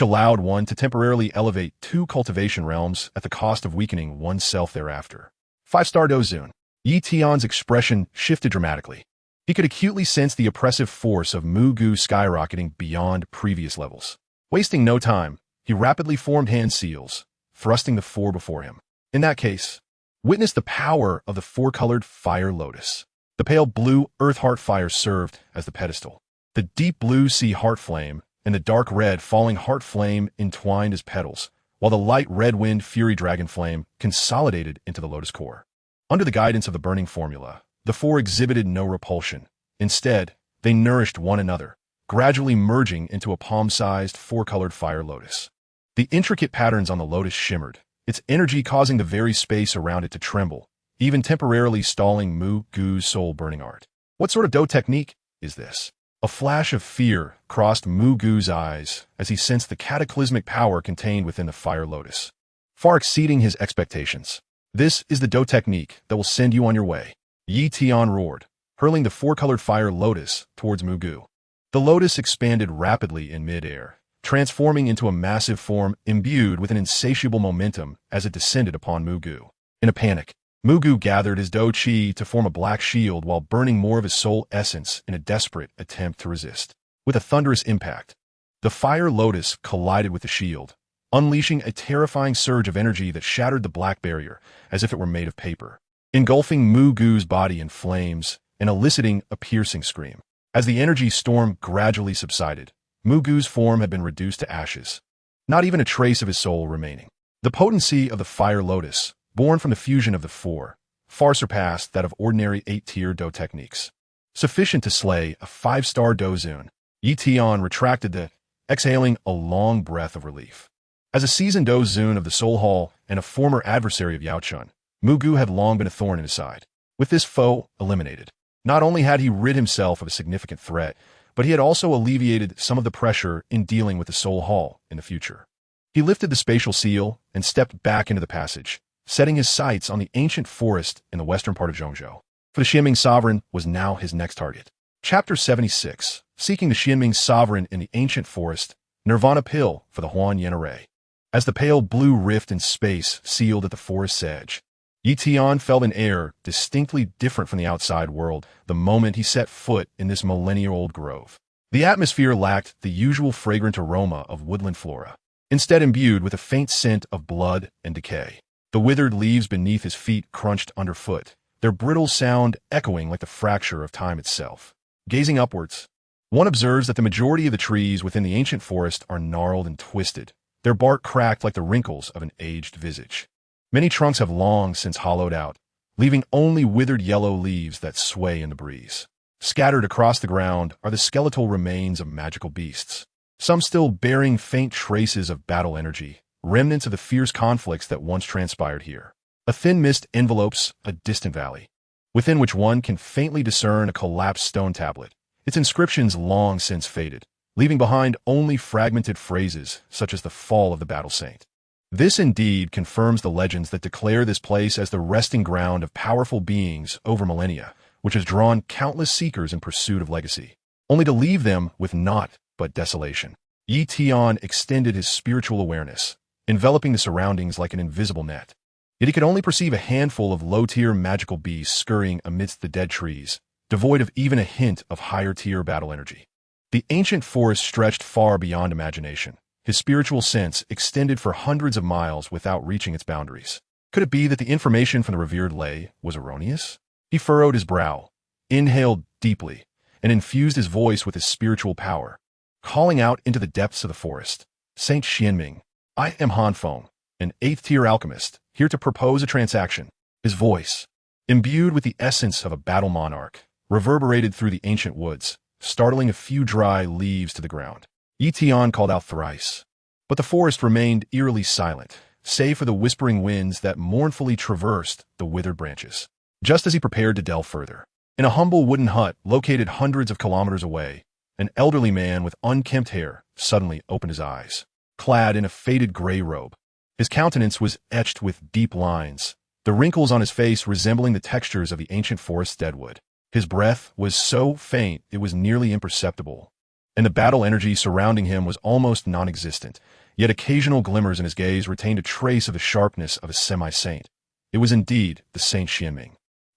allowed one to temporarily elevate two cultivation realms at the cost of weakening oneself thereafter. Five-star Dou Zun. Tian's expression shifted dramatically. He could acutely sense the oppressive force of Mugu skyrocketing beyond previous levels. Wasting no time, he rapidly formed hand seals, thrusting the four before him. In that case, witness the power of the four-colored fire lotus. The pale blue earth heart fire served as the pedestal. The deep blue sea heart flame and the dark red falling heart flame entwined as petals, while the light red wind fury dragon flame consolidated into the lotus core. Under the guidance of the burning formula, the four exhibited no repulsion. Instead, they nourished one another, gradually merging into a palm-sized four-colored fire lotus. The intricate patterns on the lotus shimmered, its energy causing the very space around it to tremble, even temporarily stalling Mugu's soul-burning art. What sort of Dou technique is this? A flash of fear crossed Mugu's eyes as he sensed the cataclysmic power contained within the fire lotus, far exceeding his expectations. This is the Dou technique that will send you on your way. Tian roared, hurling the four-colored fire lotus towards Mugu. The lotus expanded rapidly in mid-air, transforming into a massive form imbued with an insatiable momentum as it descended upon Mugu. In a panic, Mugu gathered his Dou Qi to form a black shield while burning more of his soul essence in a desperate attempt to resist. With a thunderous impact, the fire lotus collided with the shield, unleashing a terrifying surge of energy that shattered the black barrier as if it were made of paper, engulfing Mugu's body in flames and eliciting a piercing scream. As the energy storm gradually subsided, Mugu's form had been reduced to ashes, not even a trace of his soul remaining. The potency of the fire lotus, born from the fusion of the four, far surpassed that of ordinary 8-tier Dou techniques. Sufficient to slay a 5-star Dou Zun, Tian retracted exhaling a long breath of relief. As a seasoned Dou Zun of the Soul Hall and a former adversary of Yao Chun, Mugu had long been a thorn in his side. With this foe eliminated, not only had he rid himself of a significant threat, but he had also alleviated some of the pressure in dealing with the Soul Hall in the future. He lifted the spatial seal and stepped back into the passage, setting his sights on the ancient forest in the western part of Zhongzhou. For the Xianming sovereign was now his next target. Chapter 76, Seeking the Xianming sovereign in the ancient forest, Nirvana Pill for the Huan Yen array. As the pale blue rift in space sealed at the forest's edge, Tian felt an air distinctly different from the outside world the moment he set foot in this millennia-old grove. The atmosphere lacked the usual fragrant aroma of woodland flora, instead imbued with a faint scent of blood and decay. The withered leaves beneath his feet crunched underfoot, their brittle sound echoing like the fracture of time itself. Gazing upwards, one observes that the majority of the trees within the ancient forest are gnarled and twisted, their bark cracked like the wrinkles of an aged visage. Many trunks have long since hollowed out, leaving only withered yellow leaves that sway in the breeze. Scattered across the ground are the skeletal remains of magical beasts, some still bearing faint traces of battle energy, remnants of the fierce conflicts that once transpired here. A thin mist envelopes a distant valley, within which one can faintly discern a collapsed stone tablet, its inscriptions long since faded, leaving behind only fragmented phrases such as the fall of the battle saint. This indeed confirms the legends that declare this place as the resting ground of powerful beings over millennia, which has drawn countless seekers in pursuit of legacy, only to leave them with naught but desolation. Tian extended his spiritual awareness, enveloping the surroundings like an invisible net. Yet he could only perceive a handful of low-tier magical beasts scurrying amidst the dead trees, devoid of even a hint of higher-tier battle energy. The ancient forest stretched far beyond imagination, his spiritual sense extended for hundreds of miles without reaching its boundaries. Could it be that the information from the revered lay was erroneous? He furrowed his brow, inhaled deeply, and infused his voice with his spiritual power, calling out into the depths of the forest. Saint Xianming, I am Han Feng, an 8th-tier alchemist, here to propose a transaction. His voice, imbued with the essence of a battle monarch, reverberated through the ancient woods, startling a few dry leaves to the ground. Tian called out thrice, but the forest remained eerily silent, save for the whispering winds that mournfully traversed the withered branches. Just as he prepared to delve further, in a humble wooden hut located hundreds of kilometers away, an elderly man with unkempt hair suddenly opened his eyes. Clad in a faded gray robe, his countenance was etched with deep lines, the wrinkles on his face resembling the textures of the ancient forest's deadwood. His breath was so faint it was nearly imperceptible, and the battle energy surrounding him was almost non-existent, yet occasional glimmers in his gaze retained a trace of the sharpness of a semi-saint. It was indeed the Saint Xianming.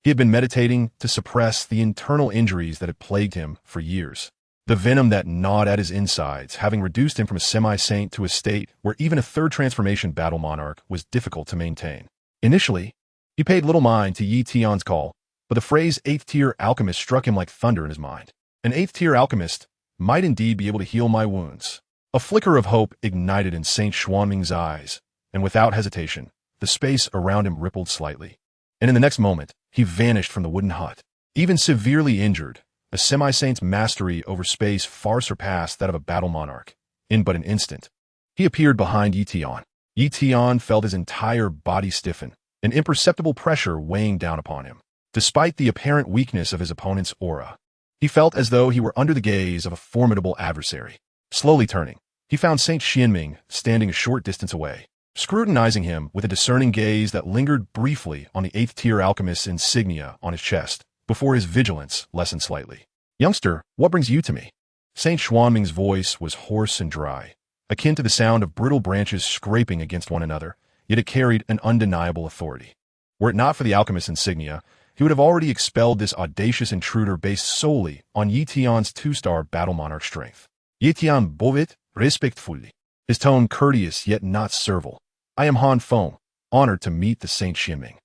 He had been meditating to suppress the internal injuries that had plagued him for years. The venom that gnawed at his insides, having reduced him from a semi-saint to a state where even a third transformation battle monarch was difficult to maintain. Initially, he paid little mind to Tian's call, but the phrase 8th-tier alchemist struck him like thunder in his mind. An 8th-tier alchemist might indeed be able to heal my wounds. A flicker of hope ignited in Saint Xianming's eyes, and without hesitation, the space around him rippled slightly. And in the next moment, he vanished from the wooden hut. Even severely injured, a semi-saint's mastery over space far surpassed that of a battle monarch. In but an instant, he appeared behind Tian. Tian felt his entire body stiffen, an imperceptible pressure weighing down upon him. Despite the apparent weakness of his opponent's aura, he felt as though he were under the gaze of a formidable adversary. Slowly turning, he found Saint Xianming standing a short distance away, scrutinizing him with a discerning gaze that lingered briefly on the 8th-tier alchemist's insignia on his chest, before his vigilance lessened slightly. Youngster, what brings you to me? Saint Xianming's voice was hoarse and dry, akin to the sound of brittle branches scraping against one another, yet it carried an undeniable authority. Were it not for the alchemist's insignia, he would have already expelled this audacious intruder based solely on Tian's 2-star battle monarch strength. Tian bowed respectfully, his tone courteous yet not servile. I am Han Feng, honored to meet the Saint Xianming.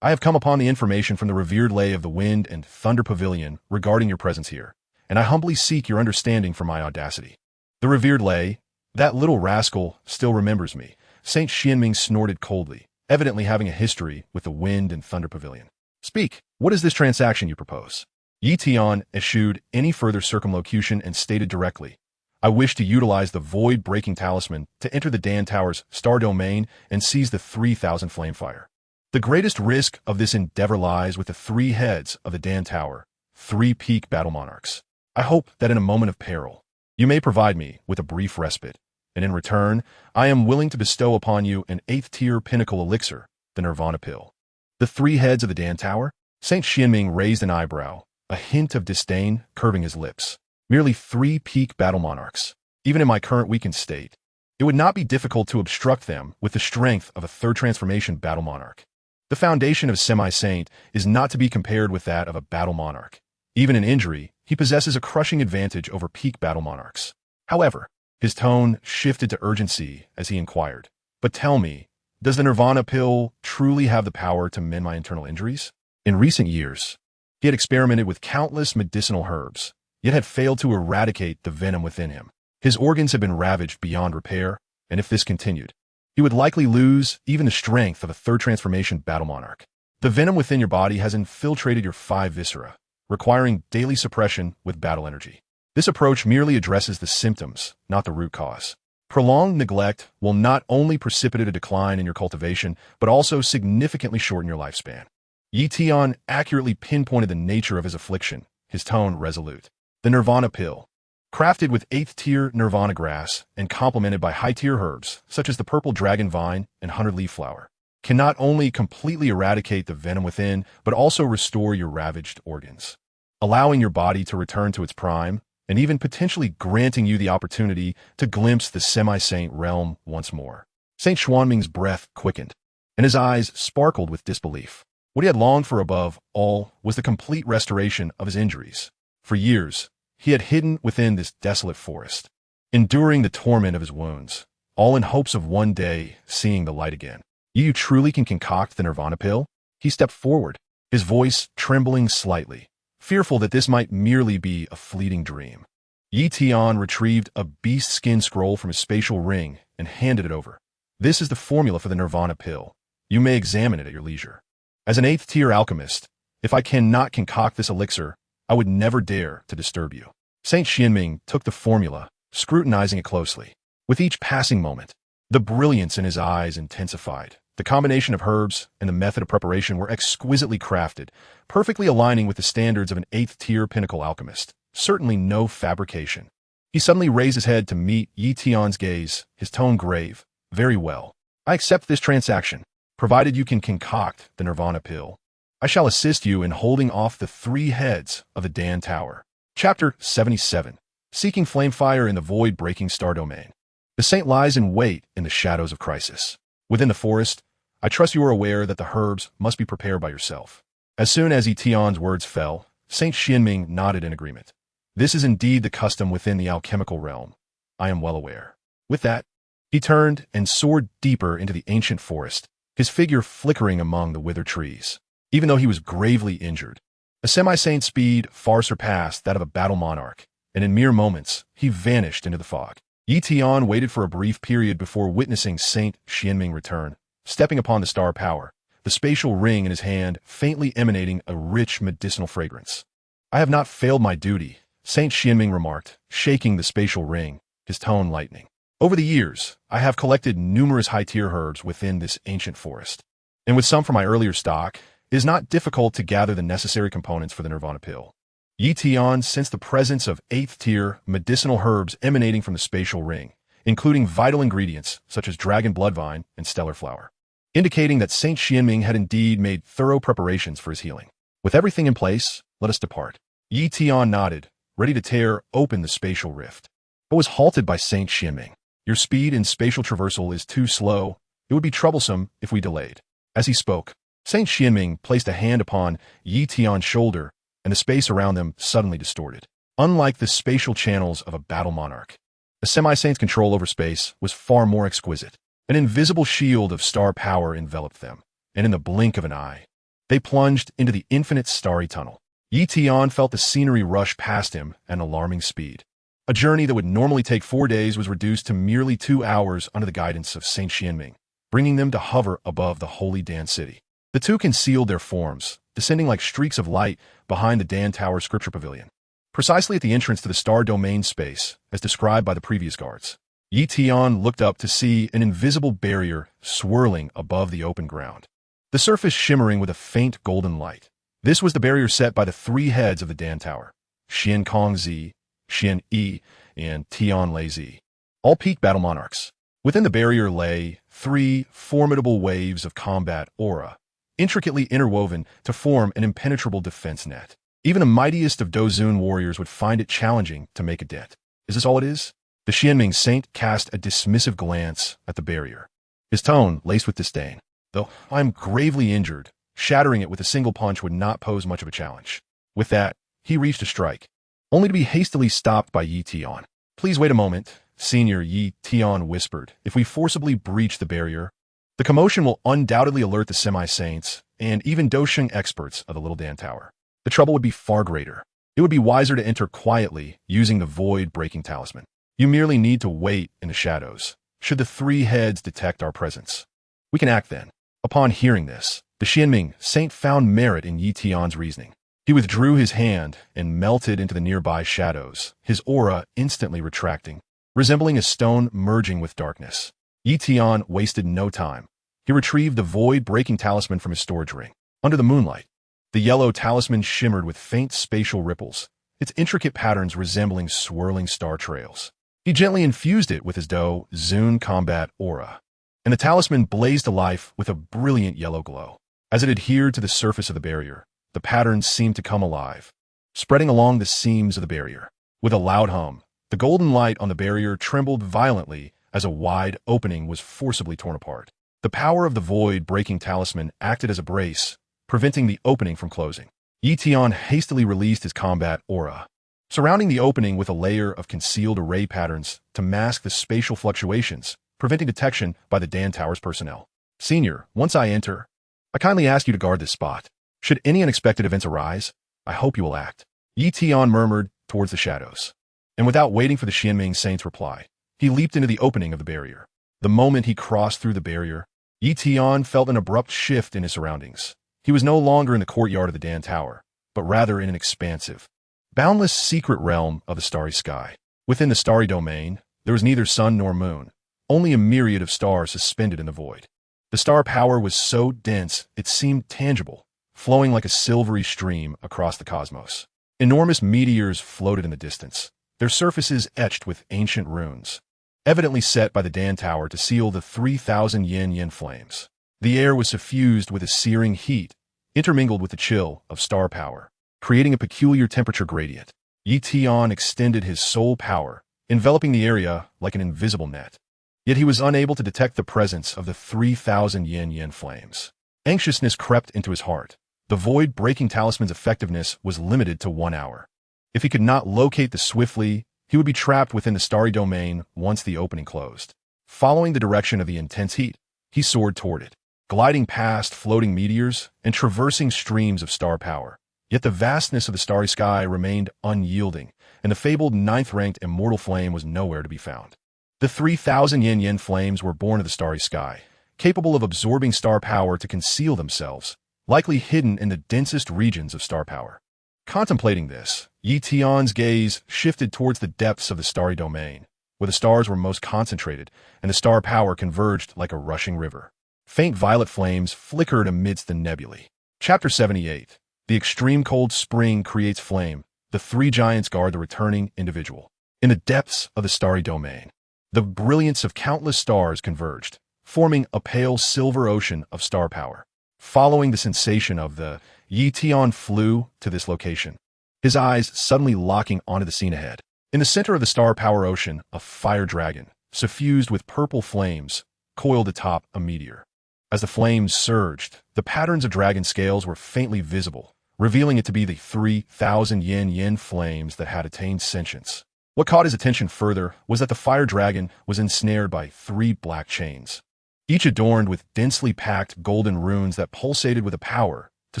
I have come upon the information from the revered lay of the Wind and Thunder Pavilion regarding your presence here, and I humbly seek your understanding for my audacity. The revered lay, that little rascal, still remembers me. Saint Xianming snorted coldly, evidently having a history with the Wind and Thunder Pavilion. Speak, what is this transaction you propose? Tian eschewed any further circumlocution and stated directly, I wish to utilize the void-breaking talisman to enter the Dan Tower's star domain and seize the 3,000 flamefire. The greatest risk of this endeavor lies with the 3 heads of the Dan Tower, 3 peak battle monarchs. I hope that in a moment of peril, you may provide me with a brief respite, and in return, I am willing to bestow upon you an 8th-tier pinnacle elixir, the Nirvana Pill. The 3 heads of the Dan Tower? Saint Xianming raised an eyebrow, a hint of disdain curving his lips. Merely 3 peak battle monarchs. Even in my current weakened state, it would not be difficult to obstruct them with the strength of a 3rd transformation battle monarch. The foundation of a semi-saint is not to be compared with that of a battle monarch. Even in injury, he possesses a crushing advantage over peak battle monarchs. However, his tone shifted to urgency as he inquired, but tell me, does the Nirvana Pill truly have the power to mend my internal injuries? In recent years, he had experimented with countless medicinal herbs, yet had failed to eradicate the venom within him. His organs had been ravaged beyond repair, and if this continued, he would likely lose even the strength of a 3rd transformation battle monarch. The venom within your body has infiltrated your 5 viscera, requiring daily suppression with battle energy. This approach merely addresses the symptoms, not the root cause. Prolonged neglect will not only precipitate a decline in your cultivation, but also significantly shorten your lifespan. Tian accurately pinpointed the nature of his affliction, his tone resolute. The Nirvana pill, crafted with 8th-tier Nirvana grass and complemented by high-tier herbs, such as the purple dragon vine and 100-leaf flower, can not only completely eradicate the venom within, but also restore your ravaged organs, allowing your body to return to its prime, and even potentially granting you the opportunity to glimpse the semi-saint realm once more. Saint Xuanming's breath quickened, and his eyes sparkled with disbelief. What he had longed for above all was the complete restoration of his injuries. For years, he had hidden within this desolate forest, enduring the torment of his wounds, all in hopes of one day seeing the light again. You truly can concoct the Nirvana pill? He stepped forward, his voice trembling slightly, fearful that this might merely be a fleeting dream. Tian retrieved a beast skin scroll from his spatial ring and handed it over. This is the formula for the Nirvana pill. You may examine it at your leisure. As an 8th-tier alchemist, if I cannot concoct this elixir, I would never dare to disturb you. Saint Xianming took the formula, scrutinizing it closely. With each passing moment, the brilliance in his eyes intensified. The combination of herbs and the method of preparation were exquisitely crafted, perfectly aligning with the standards of an 8th-tier pinnacle alchemist. Certainly no fabrication. He suddenly raised his head to meet Tian's gaze, his tone grave. Very well. I accept this transaction, provided you can concoct the Nirvana pill. I shall assist you in holding off the 3 heads of the Dan Tower. Chapter 77. Seeking Flamefire in the Void-Breaking Star Domain. The saint lies in wait in the shadows of crisis. Within the forest, I trust you are aware that the herbs must be prepared by yourself. As soon as Tian's words fell, Saint Xianming nodded in agreement. This is indeed the custom within the alchemical realm. I am well aware. With that, he turned and soared deeper into the ancient forest, his figure flickering among the withered trees. Even though he was gravely injured, a semi-saint's speed far surpassed that of a battle monarch, and in mere moments, he vanished into the fog. Tian waited for a brief period before witnessing Saint Xianming return, stepping upon the star power, the spatial ring in his hand faintly emanating a rich medicinal fragrance. I have not failed my duty, Saint Xianming remarked, shaking the spatial ring, his tone lightening. Over the years, I have collected numerous high-tier herbs within this ancient forest, and with some from my earlier stock, it is not difficult to gather the necessary components for the Nirvana pill. Tian sensed the presence of 8th-tier medicinal herbs emanating from the spatial ring, including vital ingredients such as dragon bloodvine and stellar flower, indicating that Saint Xianming had indeed made thorough preparations for his healing. With everything in place, let us depart. Tian nodded, ready to tear open the spatial rift, but was halted by Saint Xianming. Your speed in spatial traversal is too slow. It would be troublesome if we delayed. As he spoke, Saint Xianming placed a hand upon Tian's shoulder, and the space around them suddenly distorted. Unlike the spatial channels of a battle monarch, the semi-saint's control over space was far more exquisite. An invisible shield of star power enveloped them, and in the blink of an eye, they plunged into the infinite starry tunnel. Tian felt the scenery rush past him at an alarming speed. A journey that would normally take 4 days was reduced to merely 2 hours under the guidance of Saint Xianming, bringing them to hover above the holy Dan city. The two concealed their forms, descending like streaks of light behind the Dan Tower scripture pavilion, precisely at the entrance to the star domain space, as described by the previous guards. Tian looked up to see an invisible barrier swirling above the open ground, the surface shimmering with a faint golden light. This was the barrier set by the 3 heads of the Dan Tower, Xian Kong Zi, Xian Yi, and Tian Lei Zi, all peak battle monarchs. Within the barrier lay 3 formidable waves of combat aura, intricately interwoven to form an impenetrable defense net. Even the mightiest of Dozun warriors would find it challenging to make a dent. Is this all it is? The Xianming saint cast a dismissive glance at the barrier, his tone laced with disdain. Though I am gravely injured, shattering it with a single punch would not pose much of a challenge. With that, he reached a strike, only to be hastily stopped by Tian. Please wait a moment, Senior Tian whispered. If we forcibly breach the barrier, the commotion will undoubtedly alert the semi-saints and even Dosheng experts of the Little Dan Tower. The trouble would be far greater. It would be wiser to enter quietly using the void-breaking talisman. You merely need to wait in the shadows. Should the 3 heads detect our presence, we can act then. Upon hearing this, the Xianming saint found merit in Tian's reasoning. He withdrew his hand and melted into the nearby shadows, his aura instantly retracting, resembling a stone merging with darkness. Tian wasted no time. He retrieved the void-breaking talisman from his storage ring. Under the moonlight, the yellow talisman shimmered with faint spatial ripples, its intricate patterns resembling swirling star trails. He gently infused it with his Dou Zun combat aura, and the talisman blazed to life with a brilliant yellow glow. As it adhered to the surface of the barrier, the patterns seemed to come alive, spreading along the seams of the barrier. With a loud hum, the golden light on the barrier trembled violently as a wide opening was forcibly torn apart. The power of the void-breaking talisman acted as a brace, preventing the opening from closing. Tian hastily released his combat aura, surrounding the opening with a layer of concealed array patterns to mask the spatial fluctuations, preventing detection by the Dan Tower's personnel. Senior, once I enter, I kindly ask you to guard this spot. Should any unexpected events arise, I hope you will act. Tian murmured towards the shadows, and without waiting for the Xianming Saint's reply, he leaped into the opening of the barrier. The moment he crossed through the barrier, Tian felt an abrupt shift in his surroundings. He was no longer in the courtyard of the Dan Tower, but rather in an expansive, boundless secret realm of the starry sky. Within the starry domain, there was neither sun nor moon, only a myriad of stars suspended in the void. The star power was so dense it seemed tangible, flowing like a silvery stream across the cosmos. Enormous meteors floated in the distance, their surfaces etched with ancient runes, evidently set by the Dan Tower to seal the 3,000 yen flames. The air was suffused with a searing heat, intermingled with the chill of star power, creating a peculiar temperature gradient. Tian extended his soul power, enveloping the area like an invisible net. Yet he was unable to detect the presence of the 3,000 yen flames. Anxiousness crept into his heart. The void-breaking talisman's effectiveness was limited to 1 hour. If he could not locate the swiftly, he would be trapped within the starry domain once the opening closed. Following the direction of the intense heat, he soared toward it, gliding past floating meteors and traversing streams of star power. Yet the vastness of the starry sky remained unyielding, and the fabled 9th-ranked immortal flame was nowhere to be found. The 3,000 yen flames were born of the starry sky, capable of absorbing star power to conceal themselves, likely hidden in the densest regions of star power. Contemplating this, Tian's gaze shifted towards the depths of the starry domain, where the stars were most concentrated and the star power converged like a rushing river. Faint violet flames flickered amidst the nebulae. Chapter 78. The extreme cold spring creates flame. The three giants guard the returning individual. In the depths of the starry domain, the brilliance of countless stars converged, forming a pale silver ocean of star power. Following the sensation of the Tian flew to this location, his eyes suddenly locking onto the scene ahead. In the center of the star power ocean, a fire dragon, suffused with purple flames, coiled atop a meteor. As the flames surged, the patterns of dragon scales were faintly visible, revealing it to be the 3,000 yen flames that had attained sentience. What caught his attention further was that the fire dragon was ensnared by 3 black chains, each adorned with densely packed golden runes that pulsated with a power to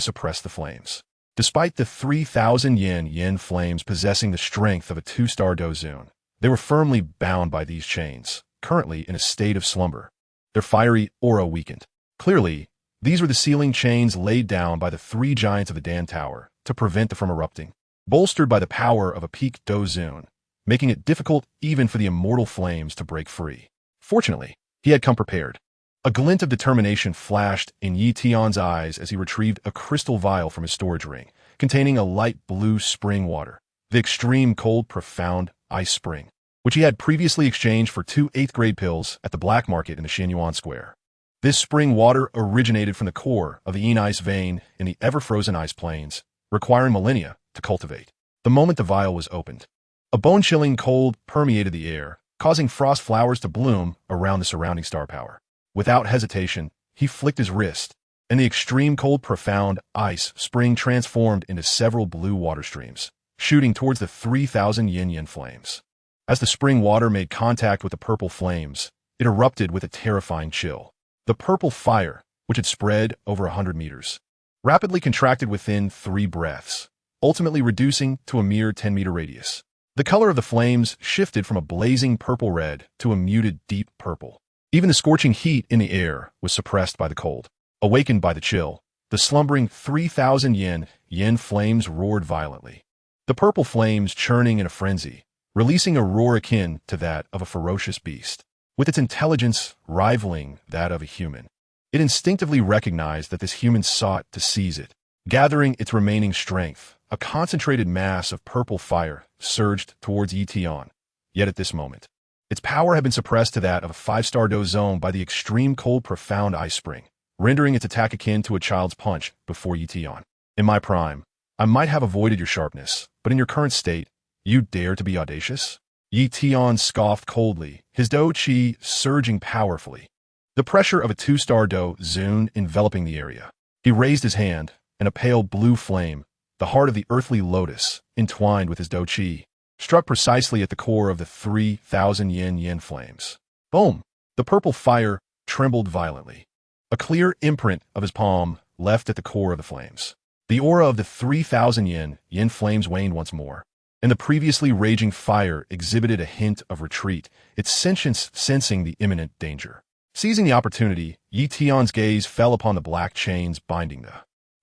suppress the flames. Despite the 3,000 yen flames possessing the strength of a 2-star Dou Zun, they were firmly bound by these chains, currently in a state of slumber. Their fiery aura weakened. Clearly, these were the sealing chains laid down by the 3 giants of the Dan Tower to prevent them from erupting, bolstered by the power of a peak Dou Zun, making it difficult even for the immortal flames to break free. Fortunately, he had come prepared. A glint of determination flashed in Tian's eyes as he retrieved a crystal vial from his storage ring, containing a light blue spring water, the extreme cold profound ice spring, which he had previously exchanged for 2 8th-grade pills at the black market in the Xianyuan Square. This spring water originated from the core of the ice vein in the ever-frozen ice plains, requiring millennia to cultivate. The moment the vial was opened, a bone-chilling cold permeated the air, causing frost flowers to bloom around the surrounding star power. Without hesitation, he flicked his wrist, and the extreme cold profound ice spring transformed into several blue water streams, shooting towards the 3,000 yen flames. As the spring water made contact with the purple flames, it erupted with a terrifying chill. The purple fire, which had spread over 100 meters, rapidly contracted within 3 breaths, ultimately reducing to a mere 10-meter radius. The color of the flames shifted from a blazing purple red to a muted deep purple. Even the scorching heat in the air was suppressed by the cold. Awakened by the chill, the slumbering 3,000 yen flames roared violently. The purple flames, churning in a frenzy, releasing a roar akin to that of a ferocious beast. With its intelligence rivaling that of a human, it instinctively recognized that this human sought to seize it. Gathering its remaining strength, a concentrated mass of purple fire surged towards Tian. Yet at this moment, its power had been suppressed to that of a 5-star Dou zone by the extreme cold profound ice spring, rendering its attack akin to a child's punch before Tian. In my prime, I might have avoided your sharpness, but in your current state, you dare to be audacious? Tian scoffed coldly, his Dou Qi surging powerfully. The pressure of a 2-star Dou zone enveloping the area. He raised his hand, and a pale blue flame, the heart of the earthly lotus, entwined with his Dou Qi, struck precisely at the core of the 3,000 yen flames. Boom! The purple fire trembled violently. A clear imprint of his palm left at the core of the flames. The aura of the 3,000 yen flames waned once more, and the previously raging fire exhibited a hint of retreat, its sentience sensing the imminent danger. Seizing the opportunity, Tian's gaze fell upon the black chains binding the.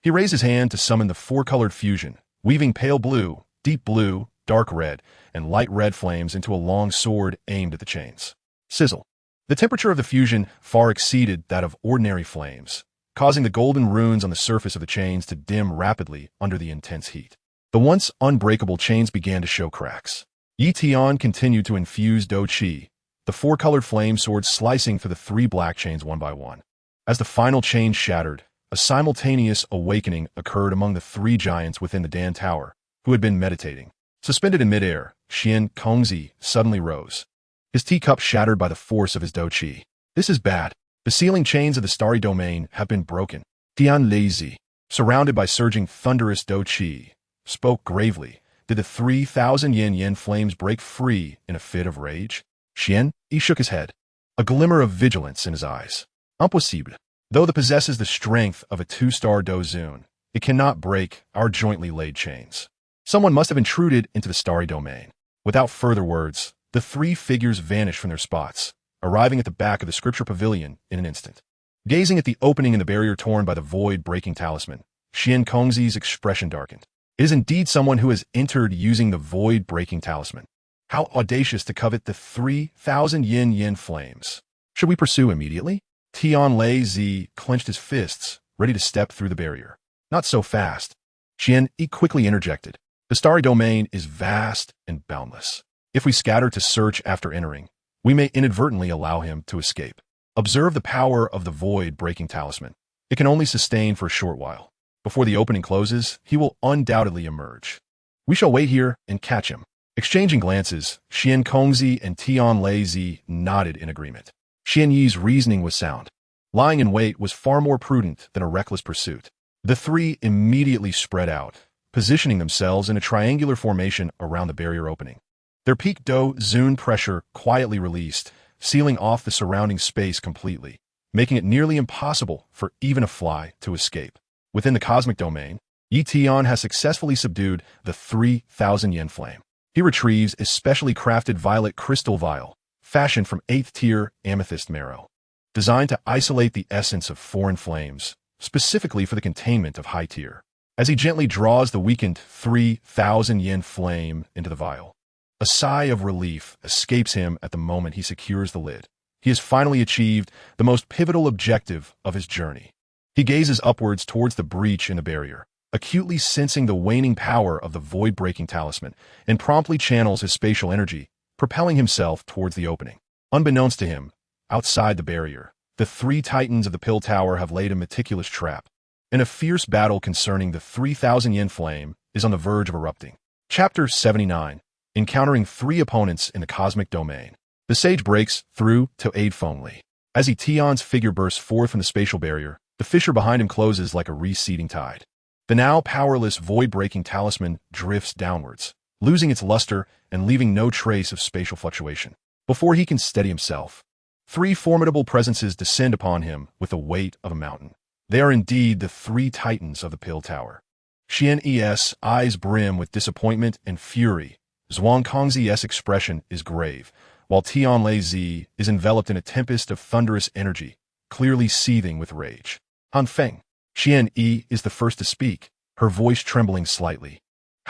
He raised his hand to summon the 4-colored fusion, weaving pale blue, deep blue, dark red, and light red flames into a long sword aimed at the chains. Sizzle. The temperature of the fusion far exceeded that of ordinary flames, causing the golden runes on the surface of the chains to dim rapidly under the intense heat. The once unbreakable chains began to show cracks. Tian continued to infuse Dou Qi, the 4-colored flame sword slicing through the 3 black chains one by one. As the final chain shattered, a simultaneous awakening occurred among the 3 giants within the Dan Tower, who had been meditating. Suspended in midair, Xian Kongzi suddenly rose, his teacup shattered by the force of his Dou Qi. This is bad. The sealing chains of the starry domain have been broken. Tian Lazy, surrounded by surging thunderous Dou Qi, spoke gravely. Did the 3,000 yen flames break free in a fit of rage? Xian, he shook his head, a glimmer of vigilance in his eyes. Impossible. Though it possesses the strength of a 2-star Dou zone, it cannot break our jointly laid chains. Someone must have intruded into the starry domain. Without further words, the 3 figures vanished from their spots, arriving at the back of the scripture pavilion in an instant. Gazing at the opening in the barrier torn by the void-breaking talisman, Xian Kongzi's expression darkened. It is indeed someone who has entered using the void-breaking talisman. How audacious to covet the 3,000 yen flames. Should we pursue immediately? Tian Lazy clenched his fists, ready to step through the barrier. Not so fast. Xian Yi quickly interjected. The starry domain is vast and boundless. If we scatter to search after entering, we may inadvertently allow him to escape. Observe the power of the void-breaking talisman. It can only sustain for a short while. Before the opening closes, he will undoubtedly emerge. We shall wait here and catch him. Exchanging glances, Xian Kongzi and Tian Lazy nodded in agreement. Xian Yi's reasoning was sound. Lying in wait was far more prudent than a reckless pursuit. The 3 immediately spread out, positioning themselves in a triangular formation around the barrier opening. Their peak Dou zone pressure quietly released, sealing off the surrounding space completely, making it nearly impossible for even a fly to escape. Within the cosmic domain, Tian has successfully subdued the 3,000 yen flame. He retrieves a specially crafted violet crystal vial, fashioned from 8th-tier amethyst marrow, designed to isolate the essence of foreign flames, specifically for the containment of high-tier. As he gently draws the weakened 3,000 yen flame into the vial, a sigh of relief escapes him at the moment he secures the lid. He has finally achieved the most pivotal objective of his journey. He gazes upwards towards the breach in the barrier, acutely sensing the waning power of the void-breaking talisman, and promptly channels his spatial energy, propelling himself towards the opening. Unbeknownst to him, outside the barrier, the 3 titans of the Pill Tower have laid a meticulous trap, and a fierce battle concerning the 3,000 yen flame is on the verge of erupting. Chapter 79. Encountering 3 opponents in the cosmic domain. The sage breaks through to aid Feng Li. As Tian's figure bursts forth from the spatial barrier, the fissure behind him closes like a receding tide. The now powerless void-breaking talisman drifts downwards, losing its luster and leaving no trace of spatial fluctuation. Before he can steady himself, 3 formidable presences descend upon him with the weight of a mountain. They are indeed the 3 titans of the Pill Tower. Xian Yi's eyes brim with disappointment and fury. Zhuang Kongzi's expression is grave, while Tian Lazy is enveloped in a tempest of thunderous energy, clearly seething with rage. Han Feng. Xian Yi is the first to speak, her voice trembling slightly.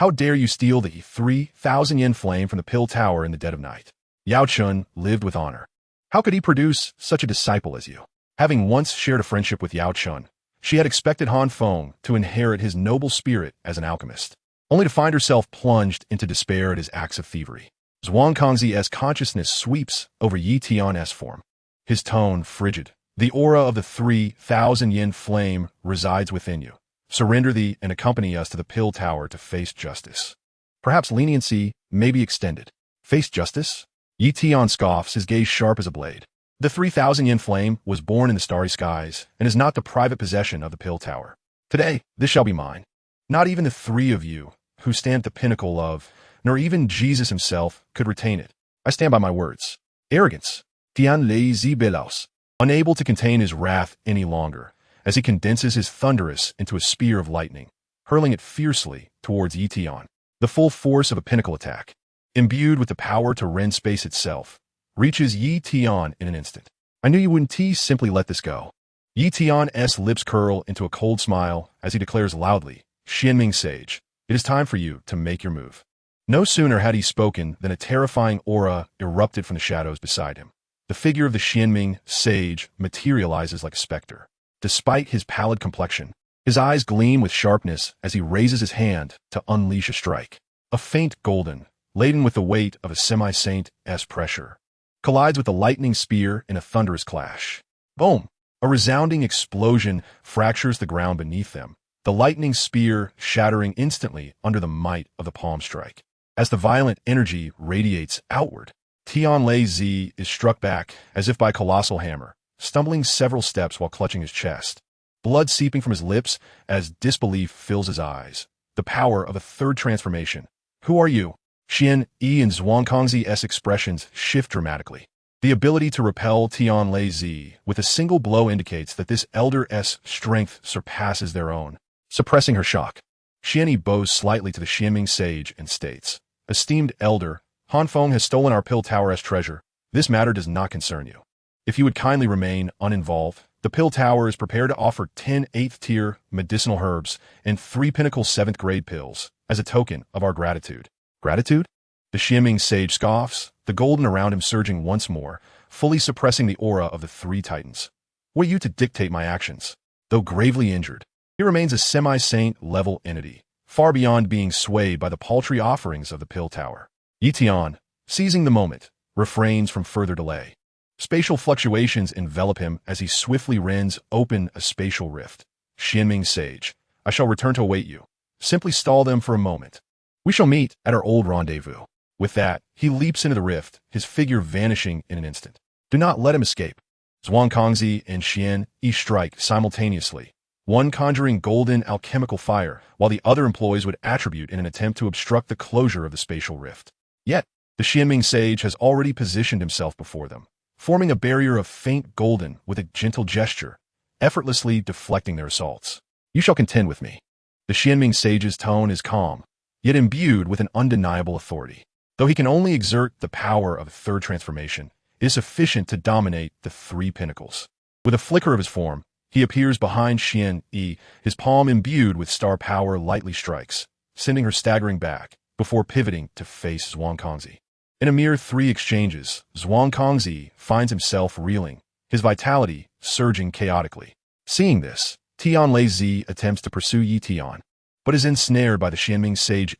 How dare you steal the 3,000 yen flame from the pill tower in the dead of night? Yao Chun lived with honor. How could he produce such a disciple as you? Having once shared a friendship with Yao Chun, she had expected Han Feng to inherit his noble spirit as an alchemist, only to find herself plunged into despair at his acts of thievery. Zhuang Kongzi's consciousness sweeps over Yi Tian's form. His tone frigid. The aura of the 3,000 yen flame resides within you. Surrender thee and accompany us to the pill tower to face justice. Perhaps leniency may be extended. Face justice? Yi Tian scoffs, his gaze sharp as a blade. The 3,000 yen flame was born in the starry skies and is not the private possession of the pill tower. Today, this shall be mine. Not even the three of you, who stand at the pinnacle of, nor even Jesus himself, could retain it. I stand by my words. Arrogance. Tian Lei Zi Belaos. Unable to contain his wrath any longer, as he condenses his thunderous into a spear of lightning, hurling it fiercely towards Yi Tian. The full force of a pinnacle attack, imbued with the power to rend space itself, reaches Yi Tian in an instant. I knew you wouldn't simply let this go. Yi Tian's lips curl into a cold smile as he declares loudly, Xianming Sage, it is time for you to make your move. No sooner had he spoken than a terrifying aura erupted from the shadows beside him. The figure of the Xianming Sage materializes like a specter. Despite his pallid complexion, his eyes gleam with sharpness as he raises his hand to unleash a strike. A faint golden, laden with the weight of a semi-saint's pressure, collides with the lightning spear in a thunderous clash. Boom! A resounding explosion fractures the ground beneath them, the lightning spear shattering instantly under the might of the palm strike. As the violent energy radiates outward, Tian Lei Zi is struck back as if by a colossal hammer, stumbling several steps while clutching his chest. Blood seeping from his lips as disbelief fills his eyes. The power of a third transformation. Who are you? Xian Yi and Zhuang Kongzi's expressions shift dramatically. The ability to repel Tian Lei Zi with a single blow indicates that this elder's strength surpasses their own. Suppressing her shock, Xian Yi bows slightly to the Xianming Sage and states, Esteemed elder, Han Feng has stolen our pill tower's treasure. This matter does not concern you. If you would kindly remain uninvolved, the pill tower is prepared to offer 10 8th-tier medicinal herbs and 3 pinnacle 7th-grade pills as a token of our gratitude. Gratitude? The Xianming Sage scoffs, the golden around him surging once more, fully suppressing the aura of the 3 titans. What are you to dictate my actions? Though gravely injured, he remains a semi-saint-level entity, far beyond being swayed by the paltry offerings of the pill tower. Yi Tian, seizing the moment, refrains from further delay. Spatial fluctuations envelop him as he swiftly rends open a spatial rift. Xianming Sage, I shall return to await you. Simply stall them for a moment. We shall meet at our old rendezvous. With that, he leaps into the rift, his figure vanishing in an instant. Do not let him escape. Zhuang Kongzi and Xian Yi strike simultaneously, one conjuring golden alchemical fire, while the other employs would attribute in an attempt to obstruct the closure of the spatial rift. Yet, the Xianming Sage has already positioned himself before them, forming a barrier of faint golden with a gentle gesture, effortlessly deflecting their assaults. You shall contend with me. The Xianming Sage's tone is calm, yet imbued with an undeniable authority. Though he can only exert the power of a third transformation, it is sufficient to dominate the 3 pinnacles. With a flicker of his form, he appears behind Xian Yi, his palm imbued with star power lightly strikes, sending her staggering back, before pivoting to face Zhuang Kongzi. In a mere 3 exchanges, Zhuang Kongzi finds himself reeling, his vitality surging chaotically. Seeing this, Tian Lei Zi attempts to pursue Yi Tian, but is ensnared by the Xianming Sage,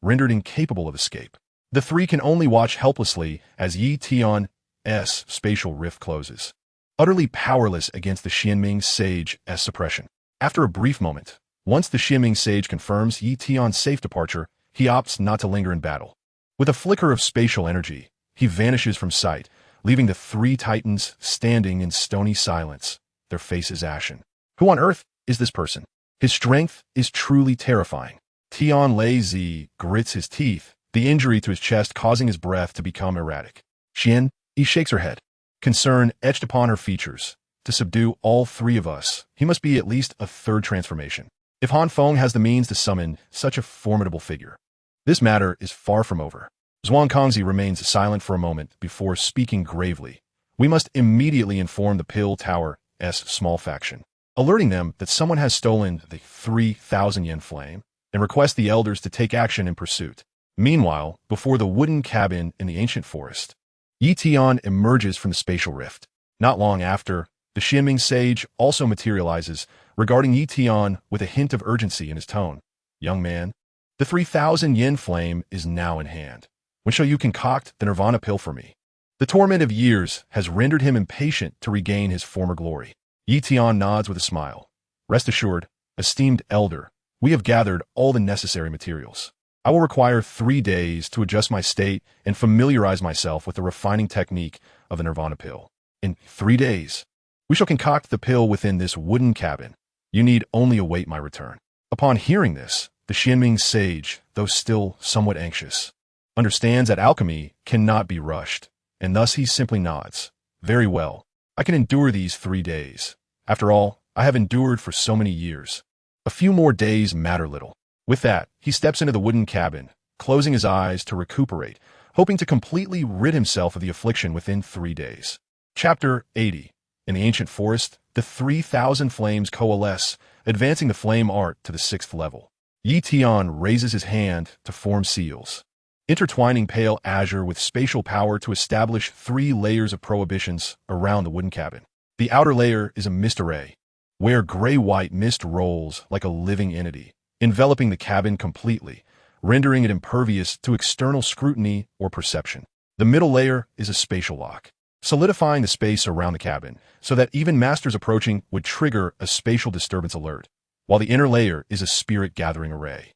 rendered incapable of escape. The 3 can only watch helplessly as Yi Tian's spatial rift closes, utterly powerless against the Xianming Sage's suppression. After a brief moment, once the Xianming Sage confirms Yi Tian's safe departure, he opts not to linger in battle. With a flicker of spatial energy, he vanishes from sight, leaving the 3 titans standing in stony silence, their faces ashen. Who on earth is this person? His strength is truly terrifying. Tian Lei Zi grits his teeth, the injury to his chest causing his breath to become erratic. Xian Yi shakes her head, concern etched upon her features. To subdue all 3 of us, he must be at least a 3rd transformation. If Han Feng has the means to summon such a formidable figure, this matter is far from over. Zhuang Kongzi remains silent for a moment before speaking gravely. We must immediately inform the Pill Tower's small faction, alerting them that someone has stolen the 3,000 yen flame. and requests the elders to take action in pursuit. Meanwhile, before the wooden cabin in the ancient forest, Tian emerges from the spatial rift. Not long after, the Xianming sage also materializes, regarding Tian with a hint of urgency in his tone. Young man, the 3,000 yen flame is now in hand. When shall you concoct the nirvana pill for me? The torment of years has rendered him impatient to regain his former glory. Tian nods with a smile. Rest assured, esteemed elder, we have gathered all the necessary materials. I will require 3 days to adjust my state and familiarize myself with the refining technique of the nirvana pill. In 3 days, we shall concoct the pill within this wooden cabin. You need only await my return. Upon hearing this, the Xianming sage, though still somewhat anxious, understands that alchemy cannot be rushed, and thus he simply nods. Very well. I can endure these 3 days. After all, I have endured for so many years. A few more days matter little. With that, he steps into the wooden cabin, closing his eyes to recuperate, hoping to completely rid himself of the affliction within 3 days. Chapter 80. In the ancient forest, the 3,000 flames coalesce, advancing the flame art to the 6th level. Tian raises his hand to form seals, intertwining pale azure with spatial power to establish 3 layers of prohibitions around the wooden cabin. The outer layer is a mist array, where gray-white mist rolls like a living entity, enveloping the cabin completely, rendering it impervious to external scrutiny or perception. The middle layer is a spatial lock, solidifying the space around the cabin so that even masters approaching would trigger a spatial disturbance alert, while the inner layer is a spirit-gathering array,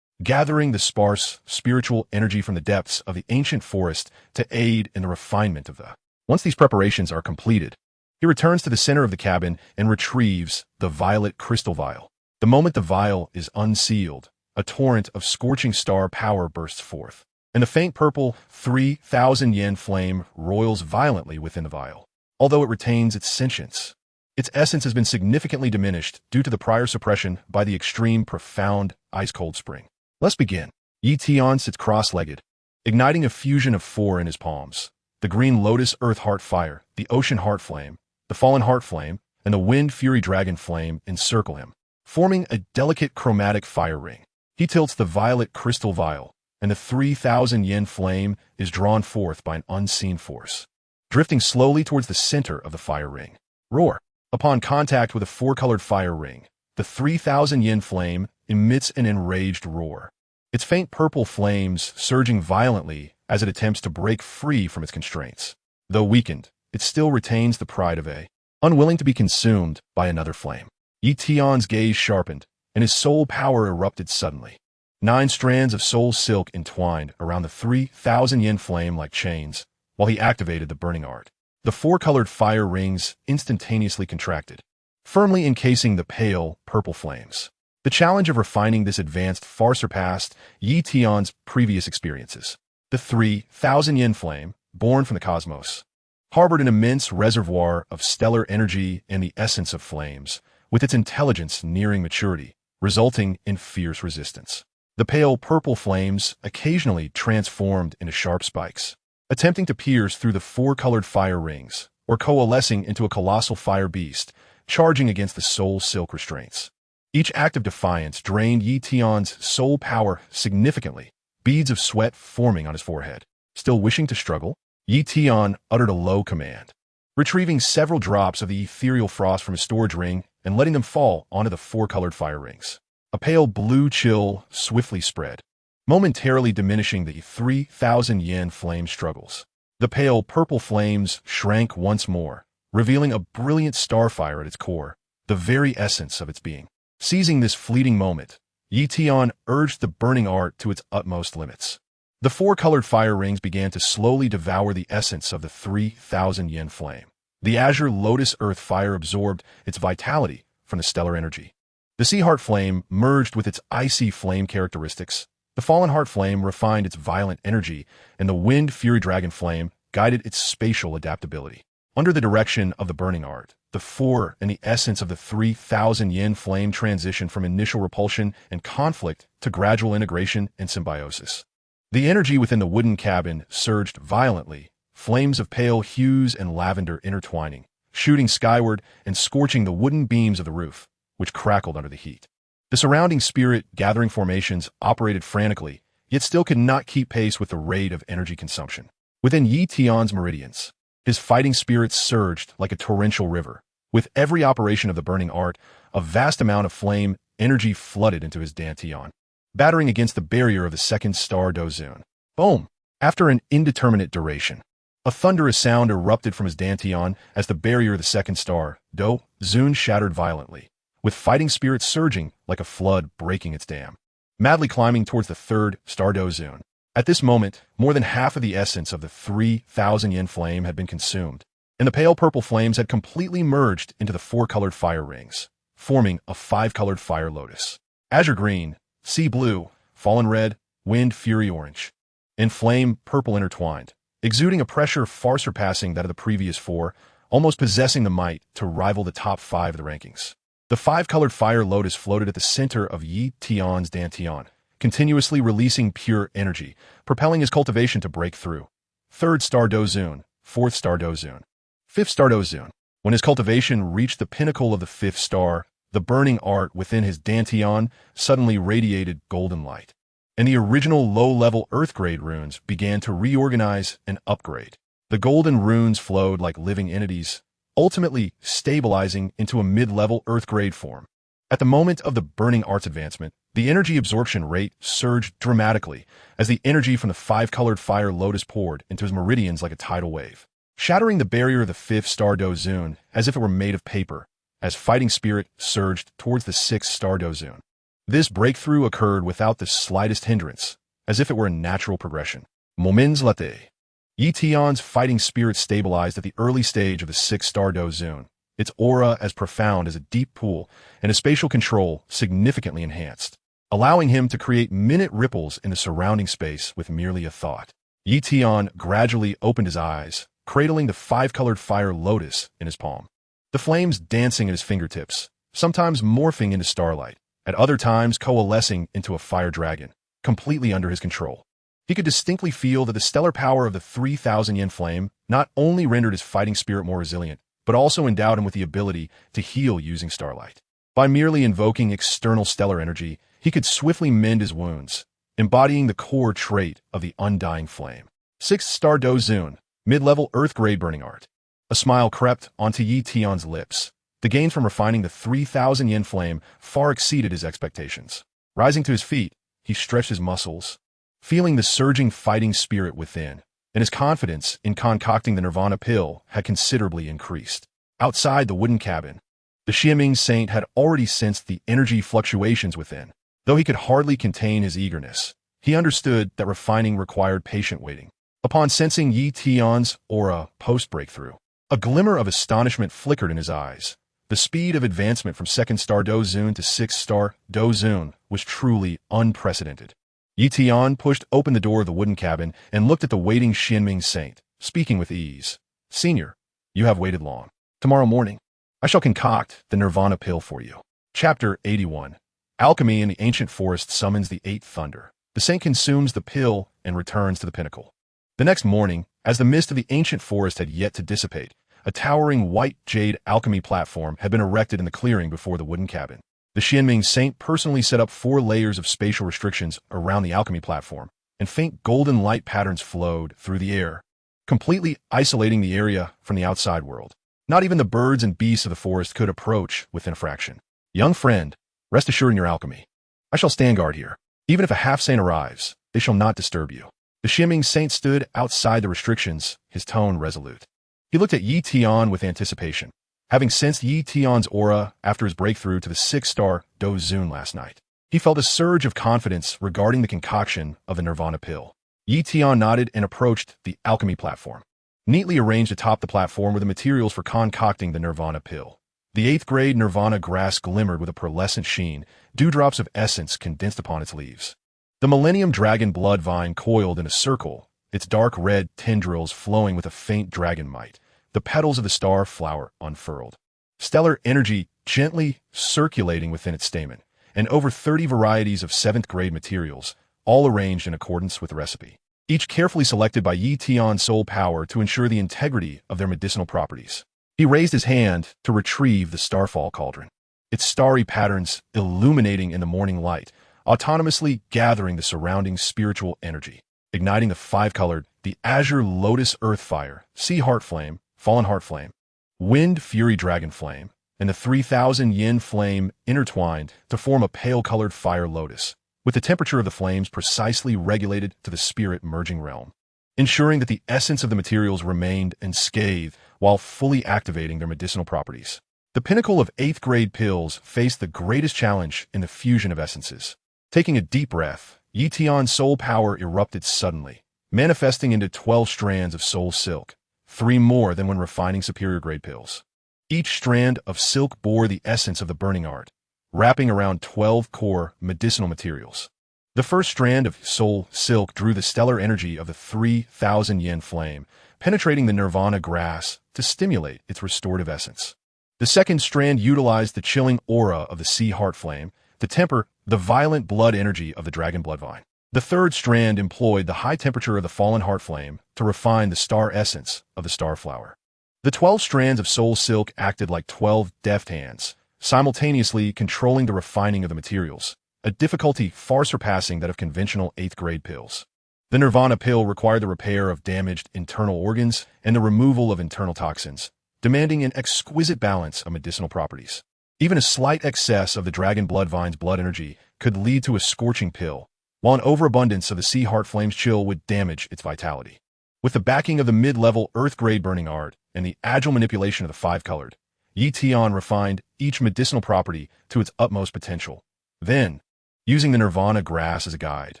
gathering the sparse spiritual energy from the depths of the ancient forest to aid in the refinement of the. Once these preparations are completed, he returns to the center of the cabin and retrieves the violet crystal vial. The moment the vial is unsealed, a torrent of scorching star power bursts forth, and the faint purple 3,000 yen flame roils violently within the vial. Although it retains its sentience, its essence has been significantly diminished due to the prior suppression by the extreme profound ice-cold spring. Let's begin. Tian sits cross-legged, igniting a fusion of 4 in his palms. The green lotus earth heart fire, the ocean heart flame, the fallen heart flame, and the wind fury dragon flame encircle him, forming a delicate chromatic fire ring. He tilts the violet crystal vial, and the 3,000 yen flame is drawn forth by an unseen force, drifting slowly towards the center of the fire ring. Roar! Upon contact with a 4-colored fire ring, the 3,000 yen flame emits an enraged roar, its faint purple flames surging violently as it attempts to break free from its constraints. Though weakened, it still retains the pride of a, unwilling to be consumed by another flame. Tian's gaze sharpened, and his soul power erupted suddenly. 9 strands of soul silk entwined around the 3,000 yen flame like chains, while he activated the burning art. The 4-colored fire rings instantaneously contracted, firmly encasing the pale, purple flames. The challenge of refining this advanced far surpassed Tian's previous experiences. The 3,000 yen flame, born from the cosmos, harbored an immense reservoir of stellar energy and the essence of flames, with its intelligence nearing maturity, resulting in fierce resistance. The pale purple flames occasionally transformed into sharp spikes, attempting to pierce through the 4-colored fire rings, or coalescing into a colossal fire beast, charging against the soul silk restraints. Each act of defiance drained Tian's soul power significantly, beads of sweat forming on his forehead. Still wishing to struggle, Tian uttered a low command, retrieving several drops of the ethereal frost from his storage ring and letting them fall onto the 4-colored fire rings. A pale blue chill swiftly spread, momentarily diminishing the 3,000 yen flame struggles. The pale purple flames shrank once more, revealing a brilliant starfire at its core, the very essence of its being. Seizing this fleeting moment, Tian urged the burning art to its utmost limits. The 4-colored fire rings began to slowly devour the essence of the 3,000 yen flame. The azure lotus earth fire absorbed its vitality from the stellar energy. The sea heart flame merged with its icy flame characteristics. The fallen heart flame refined its violent energy, and the wind fury dragon flame guided its spatial adaptability. Under the direction of the burning art, the 4 and the essence of the 3,000 yen flame transitioned from initial repulsion and conflict to gradual integration and symbiosis. The energy within the wooden cabin surged violently, flames of pale hues and lavender intertwining, shooting skyward and scorching the wooden beams of the roof, which crackled under the heat. The surrounding spirit-gathering formations operated frantically, yet still could not keep pace with the rate of energy consumption. Within Yi Tian's meridians, his fighting spirits surged like a torrential river. With every operation of the burning art, a vast amount of flame energy flooded into his dantian, battering against the barrier of the second star Dou Zun. Boom! After an indeterminate duration, a thunderous sound erupted from his dantian as the barrier of the second star Dou Zun shattered violently, with fighting spirits surging like a flood breaking its dam, madly climbing towards the third star Dou Zun. At this moment, more than half of the essence of the 3,000 yen flame had been consumed, and the pale purple flames had completely merged into the four-colored fire rings, forming a five-colored fire lotus. Azure green, sea blue, fallen red, wind fury orange, and flame purple intertwined, exuding a pressure far surpassing that of the previous four, almost possessing the might to rival the top 5 of the rankings. The five-colored fire lotus floated at the center of Yi Tian's dantian, continuously releasing pure energy, propelling his cultivation to break through. Third star Dou Zun, fourth star Dou Zun, fifth star Dou Zun. When his cultivation reached the pinnacle of the fifth star, the burning art within his dantian suddenly radiated golden light, and the original low-level earth-grade runes began to reorganize and upgrade. The golden runes flowed like living entities, ultimately stabilizing into a mid-level earth-grade form. At the moment of the burning art's advancement, the energy absorption rate surged dramatically as the energy from the five-colored fire lotus poured into his meridians like a tidal wave, shattering the barrier of the fifth star Dou Zun as if it were made of paper, as fighting spirit surged towards the sixth star Dou Zun. This breakthrough occurred without the slightest hindrance, as if it were a natural progression. Moments latte. Yi Tian's fighting spirit stabilized at the early stage of the sixth star Dou Zun, its aura as profound as a deep pool, and his spatial control significantly enhanced, allowing him to create minute ripples in the surrounding space with merely a thought. Yi Tian gradually opened his eyes, cradling the five-colored fire lotus in his palm. The flames dancing at his fingertips, sometimes morphing into starlight, at other times coalescing into a fire dragon, completely under his control. He could distinctly feel that the stellar power of the 3,000 yen flame not only rendered his fighting spirit more resilient, but also endowed him with the ability to heal using starlight. By merely invoking external stellar energy, he could swiftly mend his wounds, embodying the core trait of the undying flame. Sixth star Dou Zun, mid-level earth-grade burning art. A smile crept onto Yi Tian's lips. The gains from refining the 3,000 yen flame far exceeded his expectations. Rising to his feet, he stretched his muscles, feeling the surging fighting spirit within, and his confidence in concocting the nirvana pill had considerably increased. Outside the wooden cabin, the Xianming saint had already sensed the energy fluctuations within. Though he could hardly contain his eagerness, he understood that refining required patient waiting. Upon sensing Yi Tian's aura post-breakthrough, a glimmer of astonishment flickered in his eyes. The speed of advancement from second star Dou Zun to sixth star Dou Zun was truly unprecedented. Yi Tian pushed open the door of the wooden cabin and looked at the waiting Xianming saint, speaking with ease. "Senior, you have waited long. Tomorrow morning, I shall concoct the nirvana pill for you." Chapter 81. Alchemy in the ancient forest summons the eighth thunder. The saint consumes the pill and returns to the pinnacle. The next morning, as the mist of the ancient forest had yet to dissipate, a towering white jade alchemy platform had been erected in the clearing before the wooden cabin. The Xianming saint personally set up 4 layers of spatial restrictions around the alchemy platform, and faint golden light patterns flowed through the air, completely isolating the area from the outside world. Not even the birds and beasts of the forest could approach within a fraction. "Young friend, rest assured in your alchemy. I shall stand guard here. Even if a half-saint arrives, they shall not disturb you." The Xianming saint stood outside the restrictions, his tone resolute. He looked at Yi Tian with anticipation, having sensed Yi Tian's aura after his breakthrough to the sixth star Dou Zun last night. He felt a surge of confidence regarding the concoction of the nirvana pill. Yi Tian nodded and approached the alchemy platform. Neatly arranged atop the platform were the materials for concocting the nirvana pill. The 8th grade nirvana grass glimmered with a pearlescent sheen, dewdrops of essence condensed upon its leaves. The Millennium Dragon blood vine coiled in a circle, its dark red tendrils flowing with a faint dragon might. The petals of the star flower unfurled. Stellar energy gently circulating within its stamen, and over 30 varieties of 7th grade materials, all arranged in accordance with the recipe. Each carefully selected by Yi Tian's soul power to ensure the integrity of their medicinal properties. He raised his hand to retrieve the starfall cauldron. its starry patterns illuminating in the morning light, autonomously gathering the surrounding spiritual energy, igniting the five-colored, the azure lotus earth fire, sea heart flame, fallen heart flame, wind fury dragon flame, and the 3,000 yin flame intertwined to form a pale-colored fire lotus, with the temperature of the flames precisely regulated to the spirit merging realm, ensuring that the essence of the materials remained unscathed while fully activating their medicinal properties. The pinnacle of 8th grade pills faced the greatest challenge in the fusion of essences. Taking a deep breath, Yi Tian's soul power erupted suddenly, manifesting into 12 strands of soul silk, 3 more than when refining superior grade pills. Each strand of silk bore the essence of the burning art, wrapping around 12 core medicinal materials. The first strand of soul silk drew the stellar energy of the 3,000 yen flame, penetrating the nirvana grass to stimulate its restorative essence. The second strand utilized the chilling aura of the sea heart flame to temper the violent blood energy of the dragon bloodvine. The third strand employed the high temperature of the fallen heart flame to refine the star essence of the star flower. The 12 strands of soul silk acted like 12 deft hands, simultaneously controlling the refining of the materials, a difficulty far surpassing that of conventional 8th grade pills. The nirvana pill required the repair of damaged internal organs and the removal of internal toxins, demanding an exquisite balance of medicinal properties. Even a slight excess of the dragon bloodvine's blood energy could lead to a scorching pill, while an overabundance of the sea heart flame's chill would damage its vitality. With the backing of the mid-level earth-grade burning art and the agile manipulation of the five-colored, Yi Tian refined each medicinal property to its utmost potential. Then, using the nirvana grass as a guide,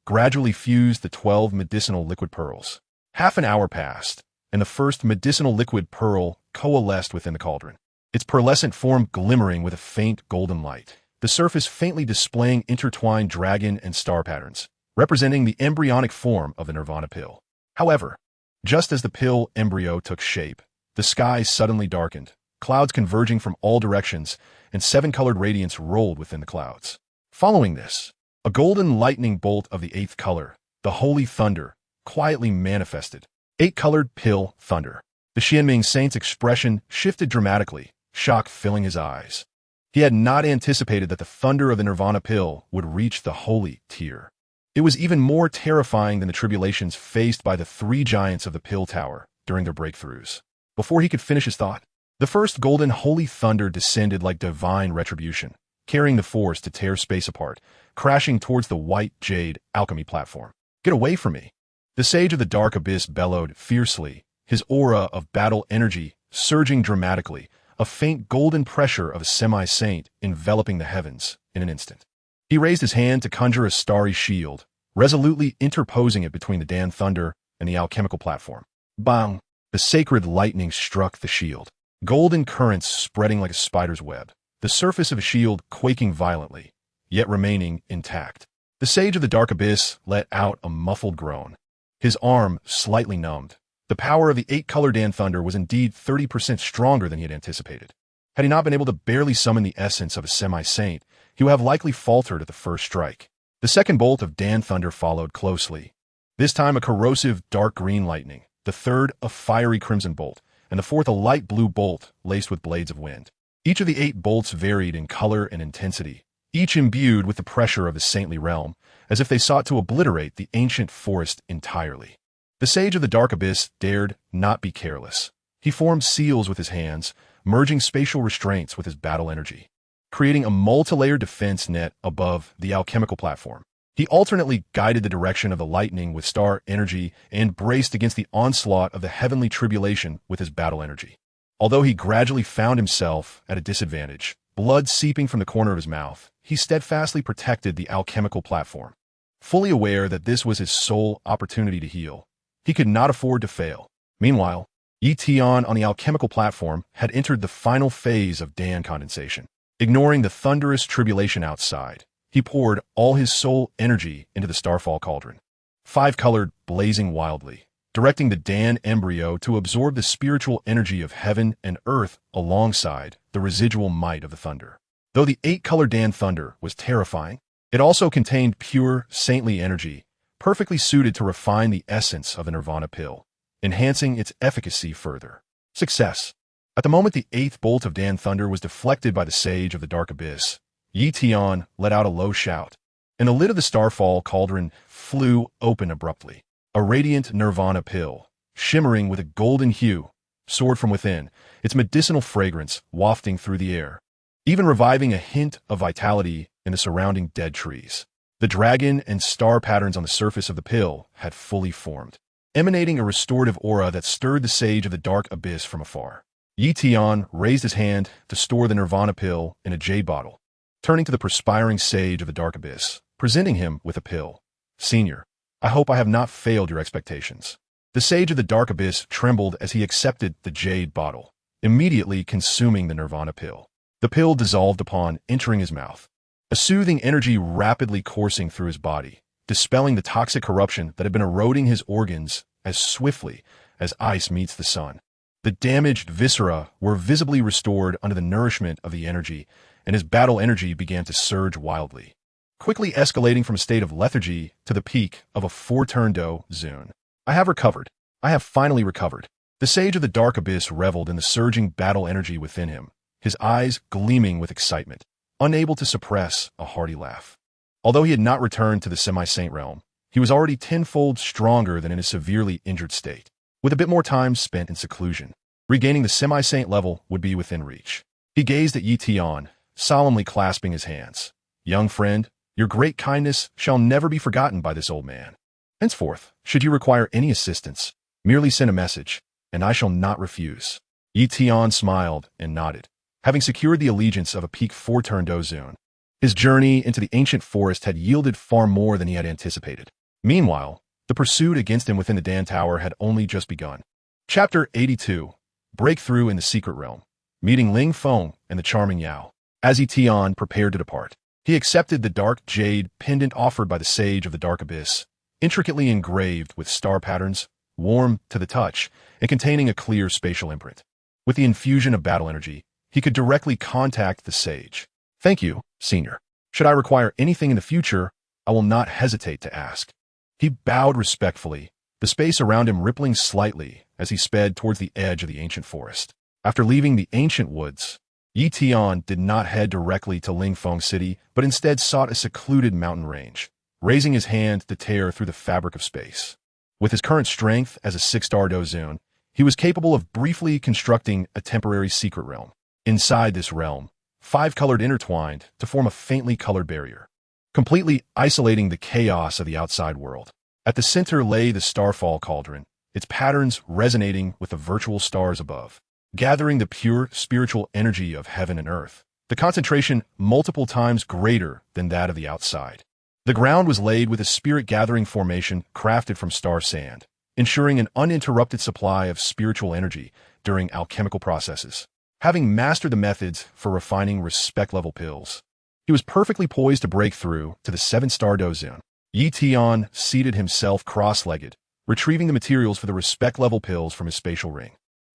gradually fused the 12 medicinal liquid pearls. Half an hour passed, and the first medicinal liquid pearl coalesced within the cauldron, its pearlescent form glimmering with a faint golden light, the surface faintly displaying intertwined dragon and star patterns, representing the embryonic form of the nirvana pill. However, just as the pill embryo took shape, the sky suddenly darkened, clouds converging from all directions, and 7-colored radiance rolled within the clouds. Following this, a golden lightning bolt of the 8th color, the holy thunder, quietly manifested. 8-colored pill thunder. The Xianming saint's expression shifted dramatically, shock filling his eyes. He had not anticipated that the thunder of the nirvana pill would reach the holy tier. It was even more terrifying than the tribulations faced by the 3 giants of the pill tower during their breakthroughs. Before he could finish his thought, the first golden holy thunder descended like divine retribution, carrying the force to tear space apart, crashing towards the white jade alchemy platform. "Get away from me!" The sage of the dark abyss bellowed fiercely, his aura of battle energy surging dramatically, a faint golden pressure of a semi-saint enveloping the heavens in an instant. He raised his hand to conjure a starry shield, resolutely interposing it between the Dan thunder and the alchemical platform. Bang! The sacred lightning struck the shield, golden currents spreading like a spider's web, the surface of the shield quaking violently, yet remaining intact. The sage of the dark abyss let out a muffled groan, his arm slightly numbed. The power of the 8-color Dan thunder was indeed 30% stronger than he had anticipated. Had he not been able to barely summon the essence of a semi-saint, he would have likely faltered at the first strike. The second bolt of Dan thunder followed closely, this time a corrosive dark green lightning, the third a fiery crimson bolt, and the fourth a light blue bolt laced with blades of wind. Each of the 8 bolts varied in color and intensity, each imbued with the pressure of the saintly realm, as if they sought to obliterate the ancient forest entirely. The sage of the dark abyss dared not be careless. He formed seals with his hands, merging spatial restraints with his battle energy, creating a multi-layered defense net above the alchemical platform. He alternately guided the direction of the lightning with star energy and braced against the onslaught of the heavenly tribulation with his battle energy. Although he gradually found himself at a disadvantage, blood seeping from the corner of his mouth, he steadfastly protected the alchemical platform. Fully aware that this was his sole opportunity to heal, he could not afford to fail. Meanwhile, Yi Tian on the alchemical platform had entered the final phase of Dan condensation. Ignoring the thunderous tribulation outside, he poured all his soul energy into the starfall cauldron, 5-colored blazing wildly, directing the Dan embryo to absorb the spiritual energy of heaven and earth alongside the residual might of the thunder. Though the 8-colored Dan thunder was terrifying, it also contained pure, saintly energy, perfectly suited to refine the essence of the nirvana pill, enhancing its efficacy further. Success. At the moment the eighth bolt of Dan thunder was deflected by the sage of the dark abyss, Tian let out a low shout, and the lid of the starfall cauldron flew open abruptly. A radiant nirvana pill, shimmering with a golden hue, soared from within, its medicinal fragrance wafting through the air, even reviving a hint of vitality in the surrounding dead trees. The dragon and star patterns on the surface of the pill had fully formed, emanating a restorative aura that stirred the sage of the dark abyss from afar. Tian raised his hand to store the nirvana pill in a jade bottle, turning to the perspiring sage of the dark abyss, presenting him with a pill. "Senior, I hope I have not failed your expectations." The sage of the dark abyss trembled as he accepted the jade bottle, immediately consuming the nirvana pill. The pill dissolved upon entering his mouth, a soothing energy rapidly coursing through his body, dispelling the toxic corruption that had been eroding his organs as swiftly as ice meets the sun. The damaged viscera were visibly restored under the nourishment of the energy, and his battle energy began to surge wildly, quickly escalating from a state of lethargy to the peak of a four-turn Dou Zun. "I have recovered. I have finally recovered." The sage of the dark abyss reveled in the surging battle energy within him, his eyes gleaming with excitement, unable to suppress a hearty laugh. Although he had not returned to the semi-saint realm, he was already tenfold stronger than in his severely injured state. With a bit more time spent in seclusion, regaining the semi-saint level would be within reach. He gazed at Tian, solemnly clasping his hands. "Young friend, your great kindness shall never be forgotten by this old man. Henceforth, should you require any assistance, merely send a message, and I shall not refuse." Tian smiled and nodded, having secured the allegiance of a peak four-turn Dou Zun. His journey into the ancient forest had yielded far more than he had anticipated. Meanwhile, the pursuit against him within the Dan Tower had only just begun. Chapter 82. Breakthrough in the Secret Realm. Meeting Ling Feng and the charming Yao. As Tian prepared to depart, he accepted the dark jade pendant offered by the sage of the dark abyss, intricately engraved with star patterns, warm to the touch, and containing a clear spatial imprint. With the infusion of battle energy, he could directly contact the sage. "Thank you, Senior. Should I require anything in the future, I will not hesitate to ask." He bowed respectfully, the space around him rippling slightly as he sped towards the edge of the ancient forest. After leaving the ancient woods, Tian did not head directly to Ling Feng City, but instead sought a secluded mountain range, raising his hand to tear through the fabric of space. With his current strength as a six-star Dou Zun, he was capable of briefly constructing a temporary secret realm. Inside this realm, five colored intertwined to form a faintly colored barrier, completely isolating the chaos of the outside world. At the center lay the starfall cauldron, its patterns resonating with the virtual stars above, gathering the pure spiritual energy of heaven and earth, the concentration multiple times greater than that of the outside. The ground was laid with a spirit-gathering formation crafted from star sand, ensuring an uninterrupted supply of spiritual energy during alchemical processes. Having mastered the methods for refining respect-level pills, he was perfectly poised to break through to the seven-star Dou Zun. Tian seated himself cross-legged, retrieving the materials for the respect-level pills from his spatial ring.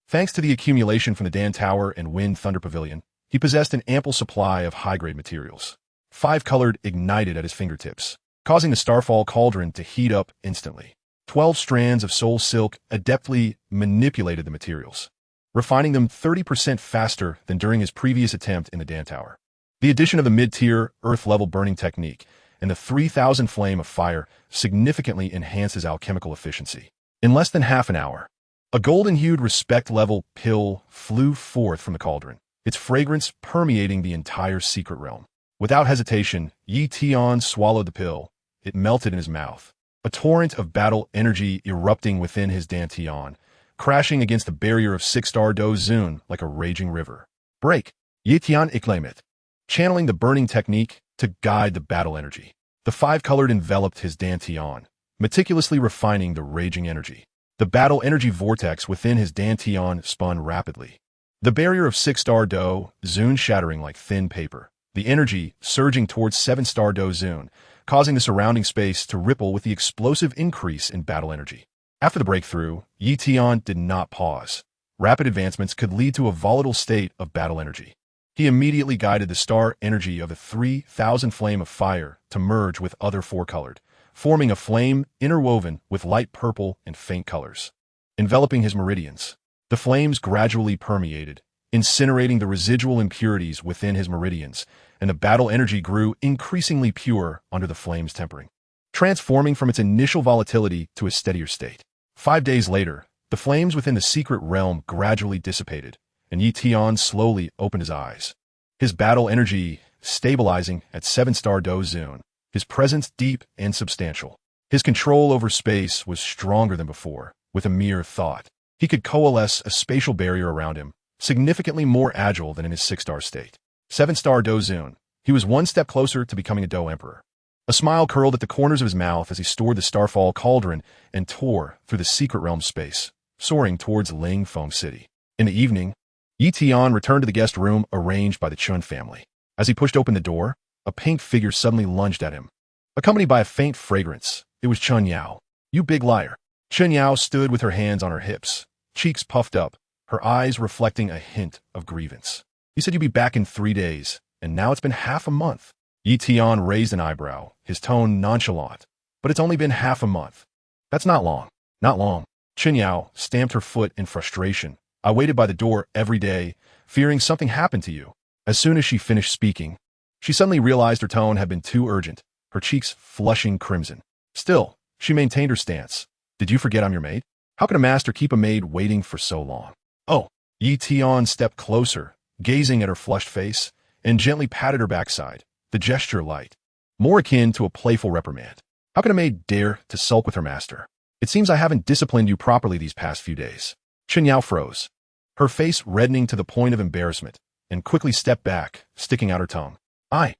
Thanks to the accumulation from the Dan Tower and Wind Thunder Pavilion, he possessed an ample supply of high-grade materials. Five-colored ignited at his fingertips, causing the starfall cauldron to heat up instantly. 12 strands of soul silk adeptly manipulated the materials, refining them 30% faster than during his previous attempt in the Dan Tower. The addition of the mid-tier, earth-level burning technique and the 3,000 flame of fire significantly enhances alchemical efficiency. In less than half an hour, a golden-hued respect-level pill flew forth from the cauldron, its fragrance permeating the entire secret realm. Without hesitation, Tian swallowed the pill. It melted in his mouth, a torrent of battle energy erupting within his dantian, crashing against the barrier of six-star Dou Zun like a raging river. "Break!" Tian exclaimed, channeling the burning technique to guide the battle energy. The five-colored enveloped his dantian, meticulously refining the raging energy. The battle energy vortex within his dantian spun rapidly, the barrier of six-star Dou Zun shattering like thin paper, the energy surging towards seven-star Dou Zun, causing the surrounding space to ripple with the explosive increase in battle energy. After the breakthrough, Tian did not pause. Rapid advancements could lead to a volatile state of battle energy. He immediately guided the star energy of the 3,000 flame of fire to merge with other four-colored, forming a flame interwoven with light purple and faint colors. Enveloping his meridians, the flames gradually permeated, incinerating the residual impurities within his meridians, and the battle energy grew increasingly pure under the flame's tempering, transforming from its initial volatility to a steadier state. 5 days later, the flames within the secret realm gradually dissipated, and Yi Tian slowly opened his eyes. His battle energy stabilizing at 7-star Dou Zun, his presence deep and substantial. His control over space was stronger than before. With a mere thought, he could coalesce a spatial barrier around him, significantly more agile than in his 6-star state. 7-star Dou Zun, he was one step closer to becoming a Dou Emperor. A smile curled at the corners of his mouth as he stored the Starfall Cauldron and tore through the secret realm space, soaring towards Ling Feng City. In the evening, Yi Tian returned to the guest room arranged by the Chun family. As he pushed open the door, a pink figure suddenly lunged at him. Accompanied by a faint fragrance, it was Chun Yao. "You big liar." Chun Yao stood with her hands on her hips, cheeks puffed up, her eyes reflecting a hint of grievance. "You said you'd be back in 3 days, and now it's been half a month." Yi Tian raised an eyebrow, his tone nonchalant. "But it's only been half a month. That's not long." "Not long." Chun Yao stamped her foot in frustration. "I waited by the door every day, fearing something happened to you." As soon as she finished speaking, she suddenly realized her tone had been too urgent, her cheeks flushing crimson. Still, she maintained her stance. "Did you forget I'm your maid? How can a master keep a maid waiting for so long?" "Oh." Yi Tian stepped closer, gazing at her flushed face, and gently patted her backside, the gesture light, more akin to a playful reprimand. "How can a maid dare to sulk with her master? It seems I haven't disciplined you properly these past few days." Chun Yao froze, her face reddening to the point of embarrassment, and quickly stepped back, sticking out her tongue. I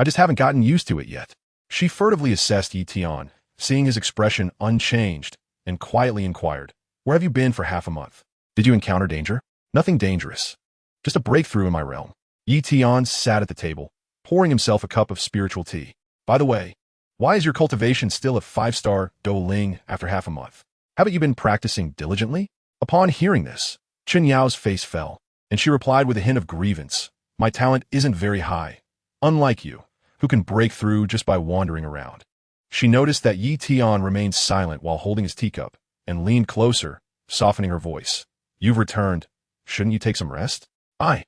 just haven't gotten used to it yet." She furtively assessed Yi Tian, seeing his expression unchanged, and quietly inquired, "Where have you been for half a month? Did you encounter danger?" "Nothing dangerous. Just a breakthrough in my realm." Yi Tian sat at the table, pouring himself a cup of spiritual tea. "By the way, why is your cultivation still a 5-star Dou Ling after half a month? Haven't you been practicing diligently?" Upon hearing this, Chun Yao's face fell, and she replied with a hint of grievance, "My talent isn't very high, unlike you, who can break through just by wandering around." She noticed that Yi Tian remained silent while holding his teacup, and leaned closer, softening her voice. "You've returned. Shouldn't you take some rest?" I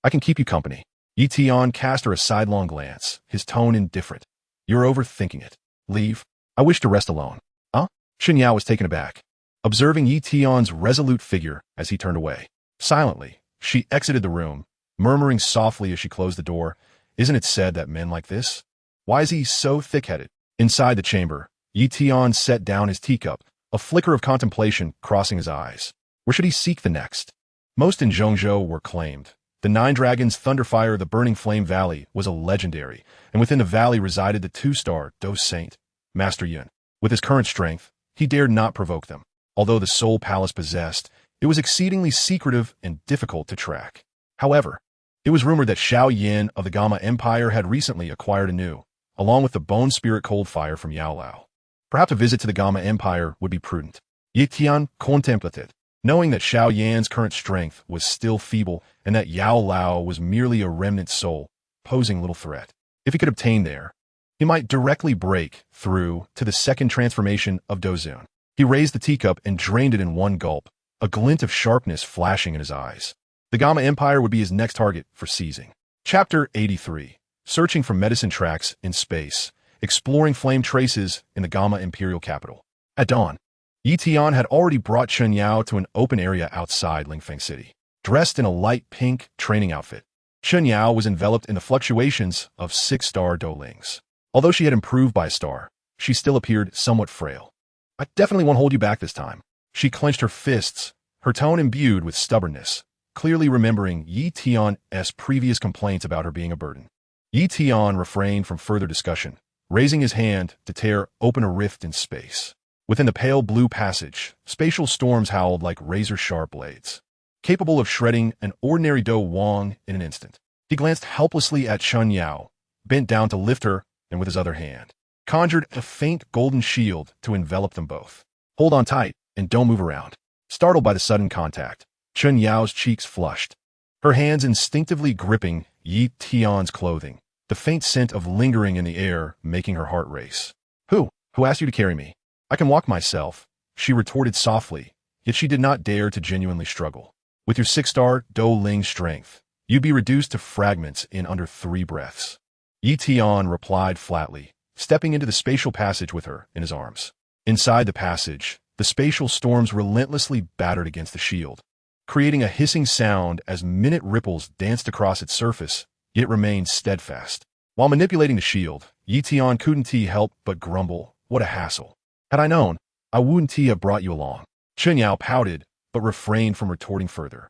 can keep you company." Yi Tian cast her a sidelong glance, his tone indifferent. "You're overthinking it. Leave. I wish to rest alone." "Huh?" Chun Yao was taken aback, observing Yi Tian's resolute figure as he turned away. Silently, she exited the room, murmuring softly as she closed the door, "Isn't it said that men like this? Why is he so thick-headed?" Inside the chamber, Yi Tian set down his teacup, a flicker of contemplation crossing his eyes. Where should he seek the next? Most in Zhongzhou were claimed. The 9 Dragons' Thunderfire of the Burning Flame Valley was a legendary, and within the valley resided the 2-star Dou Saint, Master Yun. With his current strength, he dared not provoke them. Although the Soul Palace possessed, it was exceedingly secretive and difficult to track. However, it was rumored that Xiao Yan of the Gamma Empire had recently acquired a new, along with the Bone Spirit Cold Fire from Yao Lao. Perhaps a visit to the Gamma Empire would be prudent. Yi Tian contemplated, knowing that Xiao Yan's current strength was still feeble and that Yao Lao was merely a remnant soul, posing little threat. If he could obtain there, he might directly break through to the second transformation of Dou Zun. He raised the teacup and drained it in one gulp, a glint of sharpness flashing in his eyes. The Gamma Empire would be his next target for seizing. Chapter 83. Searching for medicine tracks in space, exploring flame traces in the Gamma Imperial capital. At dawn, Yi Tian had already brought Chun Yao to an open area outside Ling Feng City. Dressed in a light pink training outfit, Chun Yao was enveloped in the fluctuations of 6-star Dou Lings. Although she had improved by a star, she still appeared somewhat frail. "I definitely won't hold you back this time." She clenched her fists, her tone imbued with stubbornness, clearly remembering Yi Tian's previous complaints about her being a burden. Yi Tian refrained from further discussion, raising his hand to tear open a rift in space. Within the pale blue passage, spatial storms howled like razor-sharp blades, capable of shredding an ordinary Dou Huang in an instant. He glanced helplessly at Chun Yao, bent down to lift her, and with his other hand, conjured a faint golden shield to envelop them both. "Hold on tight, and don't move around." Startled by the sudden contact, Chun Yao's cheeks flushed, her hands instinctively gripping Yi Tian's clothing, the faint scent of lingering in the air making her heart race. Who asked you to carry me?" "I can walk myself," she retorted softly, yet she did not dare to genuinely struggle. With your 6-star Dou Ling strength, you'd be reduced to fragments in under 3 breaths. Yi Tian replied flatly, stepping into the spatial passage with her in his arms. Inside the passage, the spatial storms relentlessly battered against the shield, creating a hissing sound as minute ripples danced across its surface, yet remained steadfast. While manipulating the shield, Yi Tian couldn't help but grumble, "What a hassle. Had I known, I wouldn't have brought you along." Chen Yao pouted, but refrained from retorting further.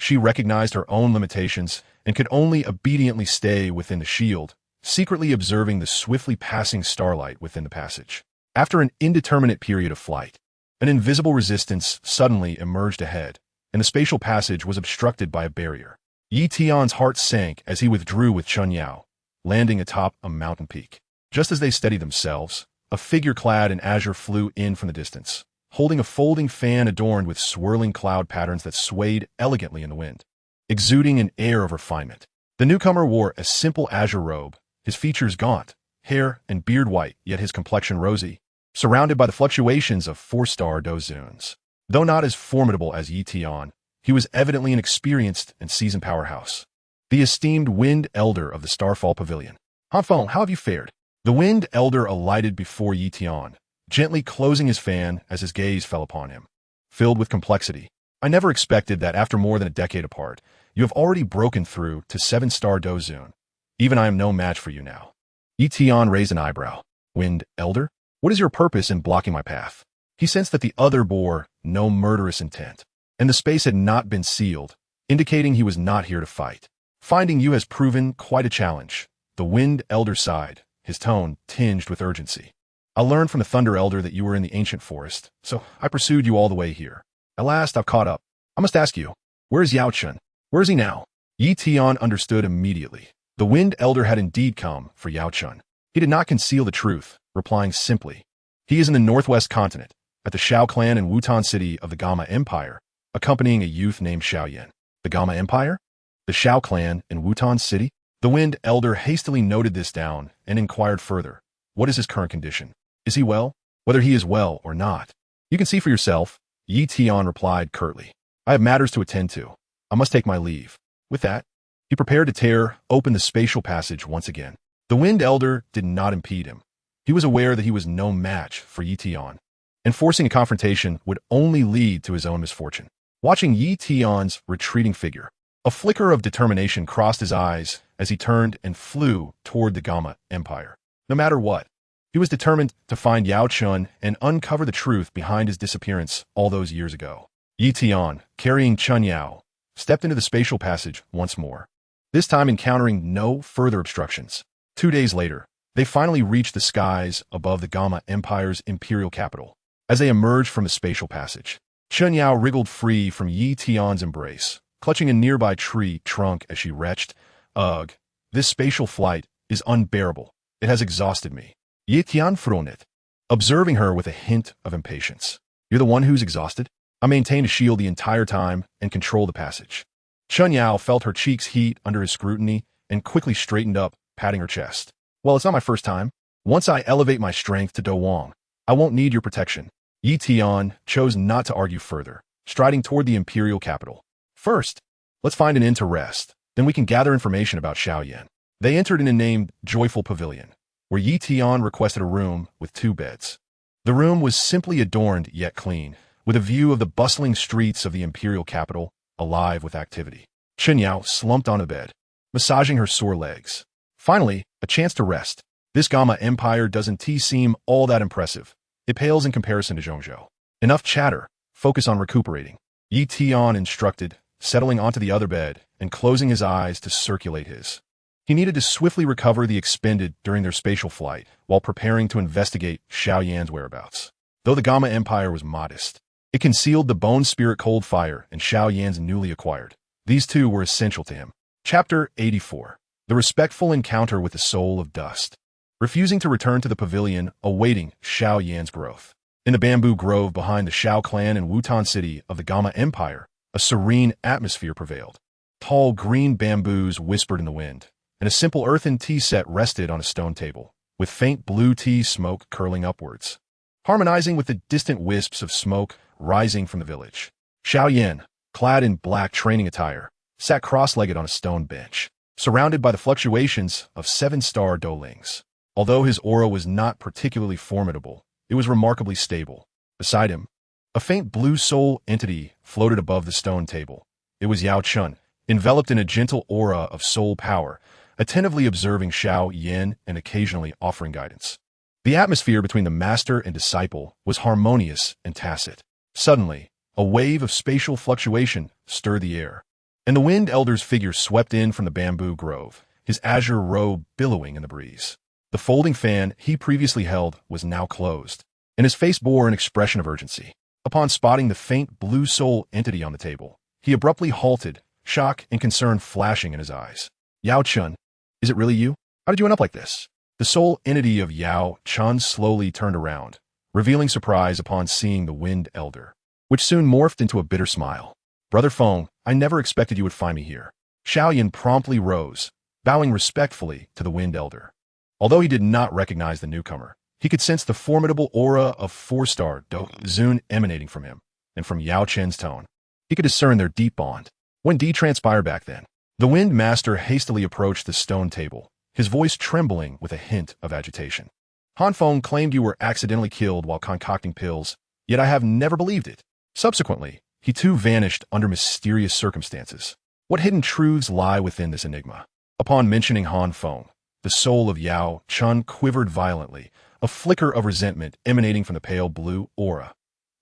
She recognized her own limitations and could only obediently stay within the shield, secretly observing the swiftly passing starlight within the passage. After an indeterminate period of flight, an invisible resistance suddenly emerged ahead, and the spatial passage was obstructed by a barrier. Yi Tian's heart sank as he withdrew with Chen Yao, landing atop a mountain peak. Just as they steadied themselves, a figure clad in azure flew in from the distance, holding a folding fan adorned with swirling cloud patterns that swayed elegantly in the wind, exuding an air of refinement. The newcomer wore a simple azure robe, his features gaunt, hair and beard white, yet his complexion rosy, surrounded by the fluctuations of 4-star Dou Zuns. Though not as formidable as Yi Tian, he was evidently an experienced and seasoned powerhouse. The esteemed Wind Elder of the Starfall Pavilion. "Han Feng, how have you fared?" The Wind Elder alighted before Yi Tian, gently closing his fan as his gaze fell upon him, filled with complexity. "I never expected that after more than a decade apart, you have already broken through to 7-star Dou Zun. Even I am no match for you now." Yi Tian raised an eyebrow. "Wind Elder? What is your purpose in blocking my path?" He sensed that the other bore no murderous intent, and the space had not been sealed, indicating he was not here to fight. "Finding you has proven quite a challenge." The Wind Elder sighed, his tone tinged with urgency. "I learned from the Thunder Elder that you were in the ancient forest, so I pursued you all the way here. At last I've caught up. I must ask you, where is Yao Chun? Where is he now?" Yi Tian understood immediately. The Wind Elder had indeed come for Yao Chun. He did not conceal the truth, replying simply, "He is in the northwest continent, at the Xiao clan in Wutan city of the Gamma Empire, accompanying a youth named Xiao Yan." "The Gamma Empire? The Xiao clan in Wutan city?" The Wind Elder hastily noted this down and inquired further, "What is his current condition? Is he well? Whether he is well or not, you can see for yourself," Yi Tian replied curtly. "I have matters to attend to. I must take my leave." With that, he prepared to tear open the spatial passage once again. The Wind Elder did not impede him. He was aware that he was no match for Yi Tian, and forcing a confrontation would only lead to his own misfortune. Watching Yi Tian's retreating figure, a flicker of determination crossed his eyes as he turned and flew toward the Gamma Empire. No matter what, he was determined to find Yao Chun and uncover the truth behind his disappearance all those years ago. Yi Tian, carrying Chen Yao, stepped into the spatial passage once more, this time encountering no further obstructions. 2 days later, they finally reached the skies above the Gamma Empire's imperial capital. As they emerged from the spatial passage, Chen Yao wriggled free from Yi Tian's embrace, clutching a nearby tree trunk as she retched, "Ugh, this spatial flight is unbearable. It has exhausted me." Yi Tian frowned, observing her with a hint of impatience. "You're the one who's exhausted? I maintained a shield the entire time and controlled the passage." Chen Yao felt her cheeks heat under his scrutiny and quickly straightened up, patting her chest. "Well, it's not my first time. Once I elevate my strength to Dou Huang, I won't need your protection." Yi Tian chose not to argue further, striding toward the imperial capital. "First, let's find an inn to rest. Then we can gather information about Xiao Yan." They entered in a named Joyful Pavilion, where Yi Tian requested a room with 2 beds. The room was simply adorned yet clean, with a view of the bustling streets of the imperial capital, alive with activity. Chen Yao slumped on a bed, massaging her sore legs. Finally, a chance to rest. This Gamma Empire doesn't seem all that impressive. It pales in comparison to Zhongzhou. Enough chatter. Focus on recuperating. Yi Tian instructed, settling onto the other bed and closing his eyes to circulate his. He needed to swiftly recover the expended during their spatial flight while preparing to investigate Xiao Yan's whereabouts. Though the Gamma Empire was modest, it concealed the bone spirit cold fire and Xiao Yan's newly acquired. These two were essential to him. Chapter 84. The respectful encounter with the soul of dust. Refusing to return to the pavilion, awaiting Xiao Yan's growth. In the bamboo grove behind the Xiao clan in Wutan city of the Gamma Empire, a serene atmosphere prevailed. Tall green bamboos whispered in the wind, and a simple earthen tea set rested on a stone table, with faint blue tea smoke curling upwards, harmonizing with the distant wisps of smoke rising from the village. Xiao Yan, clad in black training attire, sat cross-legged on a stone bench, surrounded by the fluctuations of seven-star Doulings. Although his aura was not particularly formidable, it was remarkably stable. Beside him, a faint blue soul entity floated above the stone table. It was Yao Chun, enveloped in a gentle aura of soul power, attentively observing Xiao Yan and occasionally offering guidance. The atmosphere between the master and disciple was harmonious and tacit. Suddenly, a wave of spatial fluctuation stirred the air, and the Wind Elder's figure swept in from the bamboo grove, his azure robe billowing in the breeze. The folding fan he previously held was now closed, and his face bore an expression of urgency. Upon spotting the faint blue soul entity on the table, he abruptly halted, shock and concern flashing in his eyes. Yao Chun, is it really you? How did you end up like this? The soul entity of Yao Chun slowly turned around, revealing surprise upon seeing the Wind Elder, which soon morphed into a bitter smile. Brother Feng, I never expected you would find me here. Xiao Yan promptly rose, bowing respectfully to the Wind Elder. Although he did not recognize the newcomer, he could sense the formidable aura of four-star Dou Huang emanating from him, and from Yao Chen's tone, he could discern their deep bond. When D transpired back then, the Wind Master hastily approached the stone table, his voice trembling with a hint of agitation. Han Feng claimed you were accidentally killed while concocting pills, yet I have never believed it. Subsequently, he too vanished under mysterious circumstances. What hidden truths lie within this enigma? Upon mentioning Han Feng, the soul of Yao Chun quivered violently, a flicker of resentment emanating from the pale blue aura.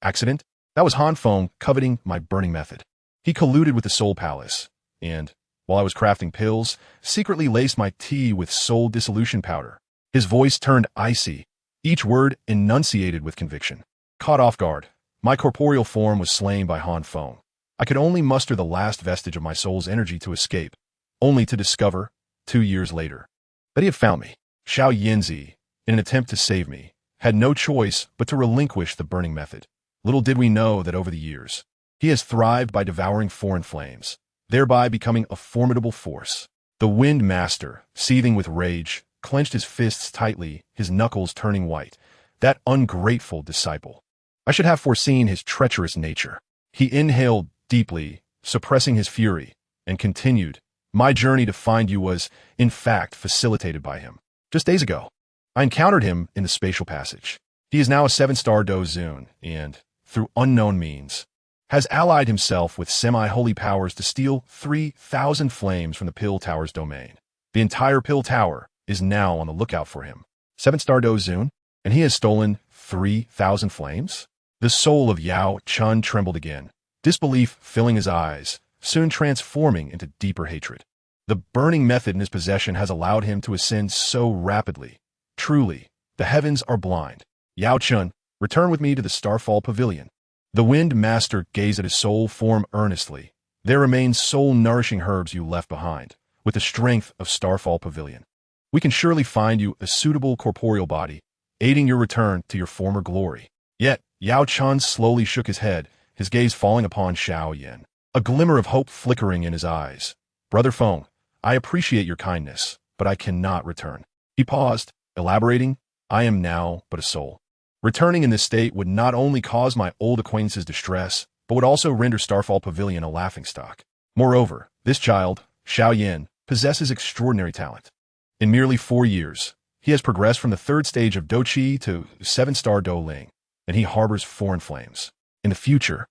Accident? That was Han Feng coveting my burning method. He colluded with the Soul Palace, and, while I was crafting pills, secretly laced my tea with soul dissolution powder. His voice turned icy, each word enunciated with conviction. Caught off guard, my corporeal form was slain by Han Feng. I could only muster the last vestige of my soul's energy to escape, only to discover, 2 years later, that he had found me. Xiao Yanzi, in an attempt to save me, had no choice but to relinquish the burning method. Little did we know that over the years, he has thrived by devouring foreign flames, thereby becoming a formidable force. The Wind Master, seething with rage, clenched his fists tightly, his knuckles turning white. That ungrateful disciple. I should have foreseen his treacherous nature. He inhaled deeply, suppressing his fury, and continued, my journey to find you was, in fact, facilitated by him. Just days ago, I encountered him in the spatial passage. He is now a 7-star Dou Huang, and, through unknown means, has allied himself with semi-holy powers to steal 3,000 flames from the Pill Tower's domain. The entire Pill Tower is now on the lookout for him. 7-star Dou Huang, and he has stolen 3,000 flames? The soul of Yao Chun trembled again, disbelief filling his eyes, soon transforming into deeper hatred. The burning method in his possession has allowed him to ascend so rapidly. Truly, the heavens are blind. Yao Chun, return with me to the Starfall Pavilion. The Wind Master gazed at his soul form earnestly. There remain soul-nourishing herbs you left behind, with the strength of Starfall Pavilion. We can surely find you a suitable corporeal body, aiding your return to your former glory. Yet, Yao Chun slowly shook his head, his gaze falling upon Xiao Yan, a glimmer of hope flickering in his eyes. Brother Feng, I appreciate your kindness, but I cannot return. He paused, elaborating, I am now but a soul. Returning in this state would not only cause my old acquaintances distress, but would also render Starfall Pavilion a laughingstock. Moreover, this child, Xiao Yan, possesses extraordinary talent. In merely 4 years, he has progressed from the 3rd stage of Dou Qi to 7-star Dou Ling, and he harbors foreign flames. In the future,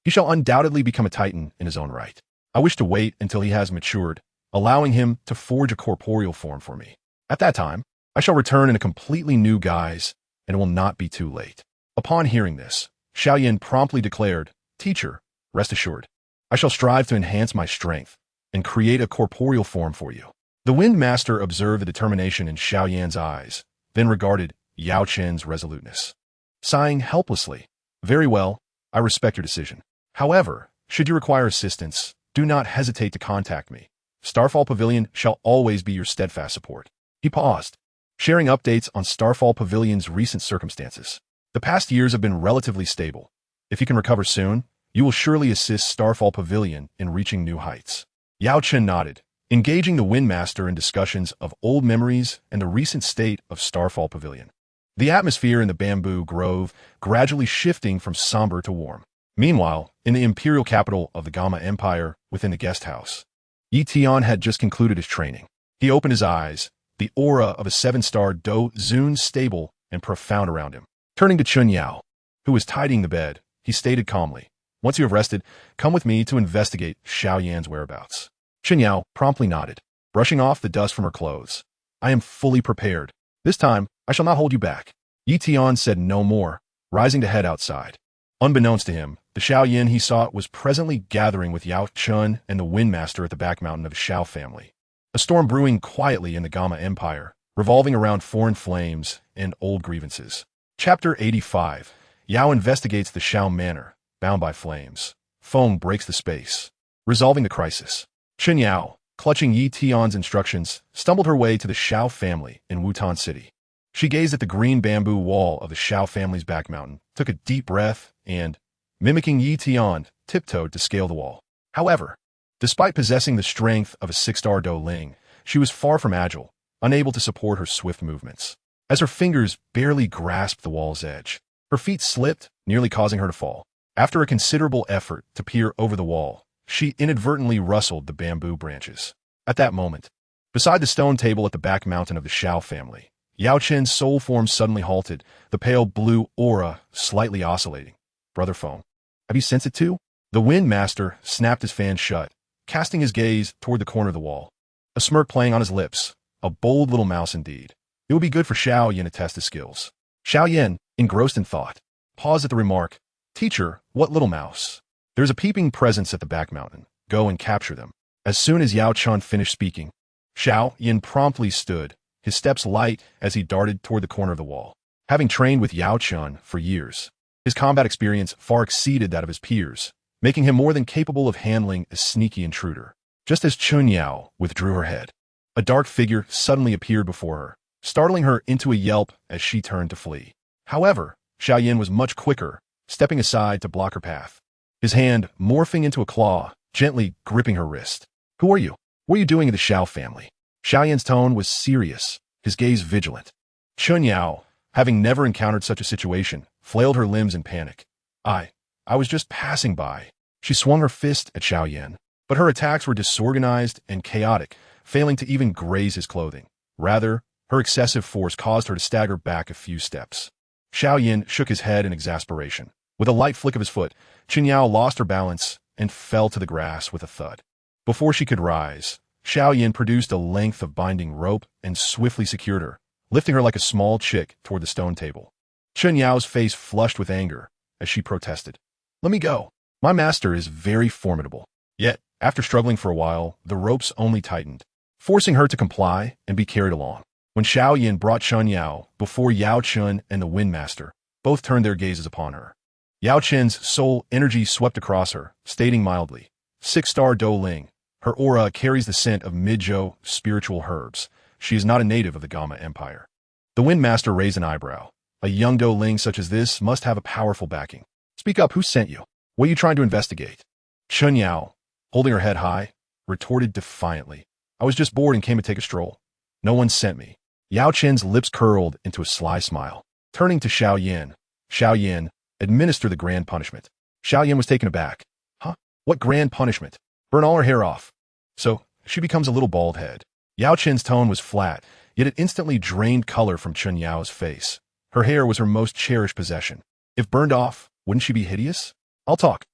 he shall undoubtedly become a titan in his own right. I wish to wait until he has matured, allowing him to forge a corporeal form for me. At that time, I shall return in a completely new guise, and it will not be too late. Upon hearing this, Xiao Yan promptly declared, Teacher, rest assured, I shall strive to enhance my strength and create a corporeal form for you. The Wind Master observed the determination in Xiao Yan's eyes, then regarded Yao Chen's resoluteness. Sighing helplessly, very well, I respect your decision. However, should you require assistance, do not hesitate to contact me. Starfall Pavilion shall always be your steadfast support. He paused, sharing updates on Starfall Pavilion's recent circumstances. The past years have been relatively stable. If you can recover soon, you will surely assist Starfall Pavilion in reaching new heights. Yao Chen nodded, engaging the Wind Master in discussions of old memories and the recent state of Starfall Pavilion. The atmosphere in the bamboo grove gradually shifting from somber to warm. Meanwhile, in the imperial capital of the Gamma Empire, within the guest house, Tian had just concluded his training. He opened his eyes, the aura of a 7-star Dou Zun stable and profound around him. Turning to Chun Yao, who was tidying the bed, he stated calmly, "Once you have rested, come with me to investigate Xiao Yan's whereabouts." Chun Yao promptly nodded, brushing off the dust from her clothes. "I am fully prepared. This time, I shall not hold you back." Tian said no more, rising to head outside. Unbeknownst to him, the Xiao Yan he sought was presently gathering with Yao Chun and the Windmaster at the back mountain of the Xiao family. A storm brewing quietly in the Gamma Empire, revolving around foreign flames and old grievances. Chapter 85. Yao investigates the Xiao Manor, bound by flames. Feng breaks the space, resolving the crisis. Chun Yao, clutching Yi Tian's instructions, stumbled her way to the Xiao family in Wutan City. She gazed at the green bamboo wall of the Xiao family's back mountain, took a deep breath, and, mimicking Yi Tian, tiptoed to scale the wall. However, despite possessing the strength of a 6-star Dou Ling, she was far from agile, unable to support her swift movements. As her fingers barely grasped the wall's edge, her feet slipped, nearly causing her to fall. After a considerable effort to peer over the wall, she inadvertently rustled the bamboo branches. At that moment, beside the stone table at the back mountain of the Xiao family, Yao Chen's soul form suddenly halted, the pale blue aura slightly oscillating. "Brother Feng, have you sensed it too?" The Wind Master snapped his fan shut, casting his gaze toward the corner of the wall. A smirk playing on his lips, a bold little mouse indeed. It would be good for Xiao Yan to test his skills. Xiao Yan, engrossed in thought, paused at the remark, "Teacher, what little mouse?" "There's a peeping presence at the back mountain. Go and capture them." As soon as Yao Chun finished speaking, Xiao Yan promptly stood, his steps light as he darted toward the corner of the wall. Having trained with Yao Chun for years, his combat experience far exceeded that of his peers, making him more than capable of handling a sneaky intruder. Just as Chun Yao withdrew her head, a dark figure suddenly appeared before her, startling her into a yelp as she turned to flee. However, Xiao Yan was much quicker, stepping aside to block her path, his hand morphing into a claw, gently gripping her wrist. "Who are you? What are you doing in the Xiao family?" Xiao Yan's tone was serious, his gaze vigilant. Chun Yao, having never encountered such a situation, flailed her limbs in panic. I was just passing by." She swung her fist at Xiao Yan, but her attacks were disorganized and chaotic, failing to even graze his clothing. Rather, her excessive force caused her to stagger back a few steps. Xiao Yan shook his head in exasperation. With a light flick of his foot, Chun Yao lost her balance and fell to the grass with a thud. Before she could rise, Xiao Yan produced a length of binding rope and swiftly secured her, lifting her like a small chick toward the stone table. Chun Yao's face flushed with anger as she protested. "Let me go. My master is very formidable." Yet, after struggling for a while, the ropes only tightened, forcing her to comply and be carried along. When Xiao Yan brought Chun Yao before Yao Chun and the Windmaster, both turned their gazes upon her. Yao Chen's soul energy swept across her, stating mildly, 6-star Dou Ling. Her aura carries the scent of Mizhou spiritual herbs. She is not a native of the Gamma Empire. The Windmaster raised an eyebrow. A young Dou Ling such as this must have a powerful backing. "Speak up, who sent you? What are you trying to investigate?" Chun Yao, holding her head high, retorted defiantly. "I was just bored and came to take a stroll. No one sent me." Yao Chen's lips curled into a sly smile. Turning to Xiao Yan, administer the grand punishment. Xiao Yan was taken aback. "Huh? What grand punishment?" "Burn all her hair off. So, she becomes a little bald head." Yao Chen's tone was flat, yet it instantly drained color from Chun Yao's face. Her hair was her most cherished possession. If burned off, wouldn't she be hideous? I'll talk.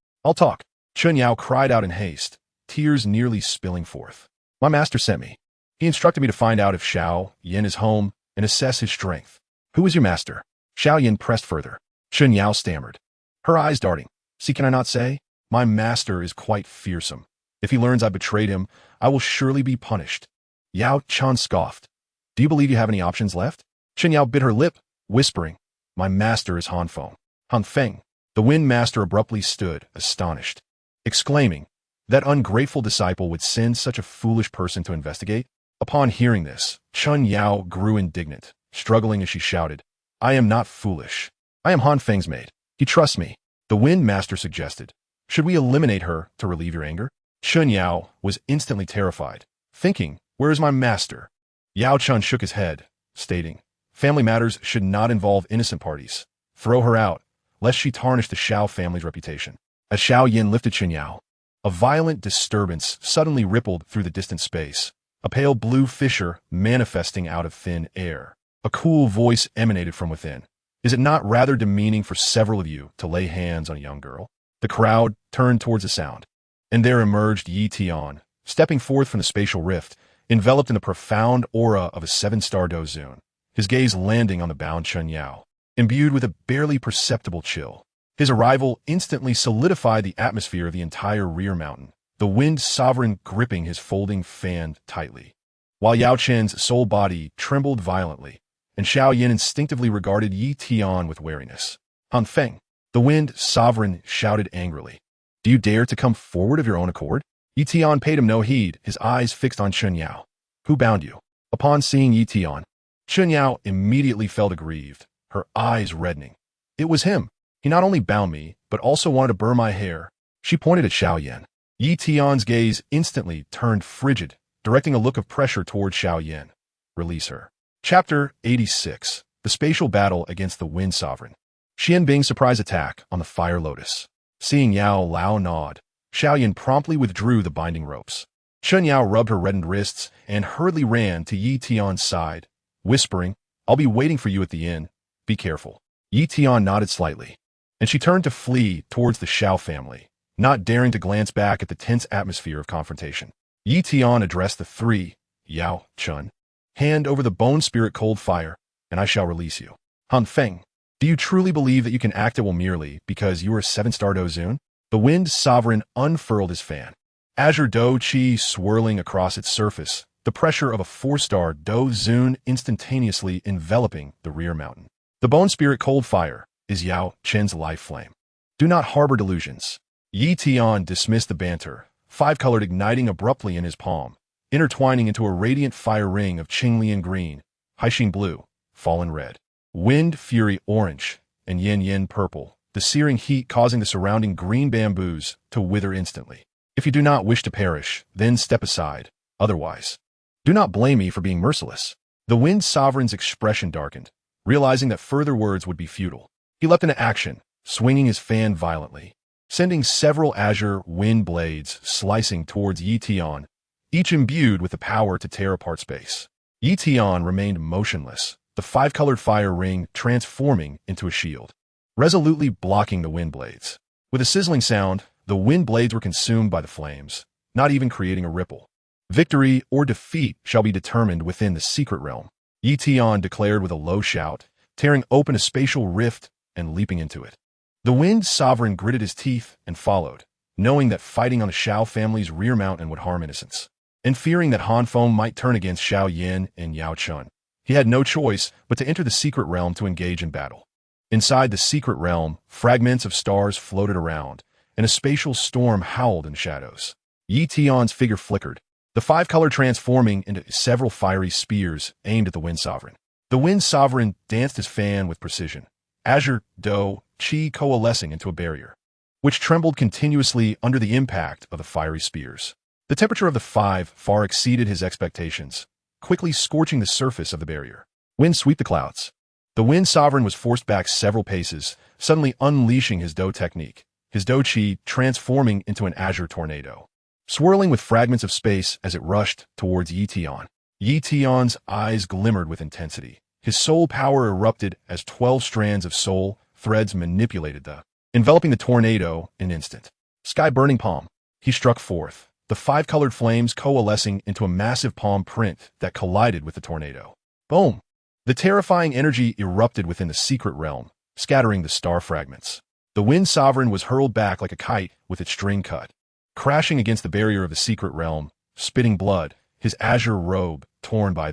Chun Yao cried out in haste, tears nearly spilling forth. "My master sent me. He instructed me to find out if Xiao Yan is home and assess his strength." "Who is your master?" Xiao Yan pressed further. Chun Yao stammered, her eyes darting. "See, can I not say? My master is quite fearsome. If he learns I betrayed him, I will surely be punished." Yao Chan scoffed. "Do you believe you have any options left?" Chun Yao bit her lip, whispering, "My master is Han Feng." Han Feng. The Wind Master abruptly stood, astonished, exclaiming, "That ungrateful disciple would send such a foolish person to investigate?" Upon hearing this, Chun Yao grew indignant, struggling as she shouted, "I am not foolish. I am Han Feng's maid. He trusts me." The Wind Master suggested, "Should we eliminate her to relieve your anger?" Chun Yao was instantly terrified, thinking, "Where is my master?" Yao Chun shook his head, stating, "Family matters should not involve innocent parties. Throw her out, lest she tarnish the Xiao family's reputation." As Xiao Yan lifted Qinyao, a violent disturbance suddenly rippled through the distant space, a pale blue fissure manifesting out of thin air. A cool voice emanated from within. Is it not rather demeaning for several of you to lay hands on a young girl? The crowd turned towards the sound, and there emerged Yi Tian, stepping forth from the spatial rift, enveloped in the profound aura of a seven-star Dozun, his gaze landing on the bound Qinyao, imbued with a barely perceptible chill. His arrival instantly solidified the atmosphere of the entire rear mountain, the wind sovereign gripping his folding fan tightly. While Yao Chen's soul body trembled violently, and Xiao Yan instinctively regarded Yi Tian with wariness. Han Feng, the wind sovereign, shouted angrily. Do you dare to come forward of your own accord? Yi Tian paid him no heed, his eyes fixed on Qinyao. Who bound you? Upon seeing Yi Tian, Qinyao immediately felt aggrieved, her eyes reddening. It was him. He not only bound me, but also wanted to burn my hair. She pointed at Xiao Yan. Yi Tian's gaze instantly turned frigid, directing a look of pressure toward Xiao Yan. Release her. Chapter 86. The Spatial Battle Against the Wind Sovereign. Xianbing's surprise attack on the Fire Lotus. Seeing Yao Lao nod, Xiao Yan promptly withdrew the binding ropes. Qinyao rubbed her reddened wrists and hurriedly ran to Yi Tian's side, whispering, I'll be waiting for you at the inn. Be careful. Yi Tian nodded slightly, and she turned to flee towards the Xiao family, not daring to glance back at the tense atmosphere of confrontation. Yi Tian addressed the three. Yao, Chun, hand over the bone spirit cold fire, and I shall release you. Han Feng, do you truly believe that you can act at will merely because you are a seven-star Dozun? The wind sovereign unfurled his fan. Azure Dou Qi swirling across its surface, the pressure of a four-star Dozun instantaneously enveloping the rear mountain. The bone spirit cold fire is Yao Chen's life flame. Do not harbor delusions. Yi Tian dismissed the banter, five-colored igniting abruptly in his palm, intertwining into a radiant fire ring of Qinglian green, Haixin blue, fallen red, wind fury orange, and yin yin purple, the searing heat causing the surrounding green bamboos to wither instantly. If you do not wish to perish, then step aside. Otherwise, do not blame me for being merciless. The wind sovereign's expression darkened, realizing that further words would be futile. He leapt into action, swinging his fan violently, sending several azure wind blades slicing towards Yi Tian, each imbued with the power to tear apart space. Yi Tian remained motionless, the five-colored fire ring transforming into a shield, resolutely blocking the wind blades. With a sizzling sound, the wind blades were consumed by the flames, not even creating a ripple. Victory or defeat shall be determined within the secret realm, Yi Tian declared with a low shout, tearing open a spatial rift and leaping into it. The wind sovereign gritted his teeth and followed, knowing that fighting on the Xiao family's rear mountain would harm innocence. And fearing that Han Feng might turn against Xiao Yan and Yao Chun, he had no choice but to enter the secret realm to engage in battle. Inside the secret realm, fragments of stars floated around, and a spatial storm howled in the shadows. Yi Tian's figure flickered, the five-color transforming into several fiery spears aimed at the Wind Sovereign. The Wind Sovereign danced his fan with precision, Azure Dou Qi coalescing into a barrier, which trembled continuously under the impact of the fiery spears. The temperature of the five far exceeded his expectations, quickly scorching the surface of the barrier. Wind sweep the clouds. The Wind Sovereign was forced back several paces, suddenly unleashing his Dou technique, his Dou Qi transforming into an azure tornado, swirling with fragments of space as it rushed towards Yi Tian. Yi Tian's eyes glimmered with intensity. His soul power erupted as 12 strands of soul threads manipulated enveloping the tornado in an instant. Sky-burning palm. He struck forth, the five-colored flames coalescing into a massive palm print that collided with the tornado. Boom! The terrifying energy erupted within the secret realm, scattering the star fragments. The Wind Sovereign was hurled back like a kite with its string cut, crashing against the barrier of the secret realm, spitting blood, his azure robe torn by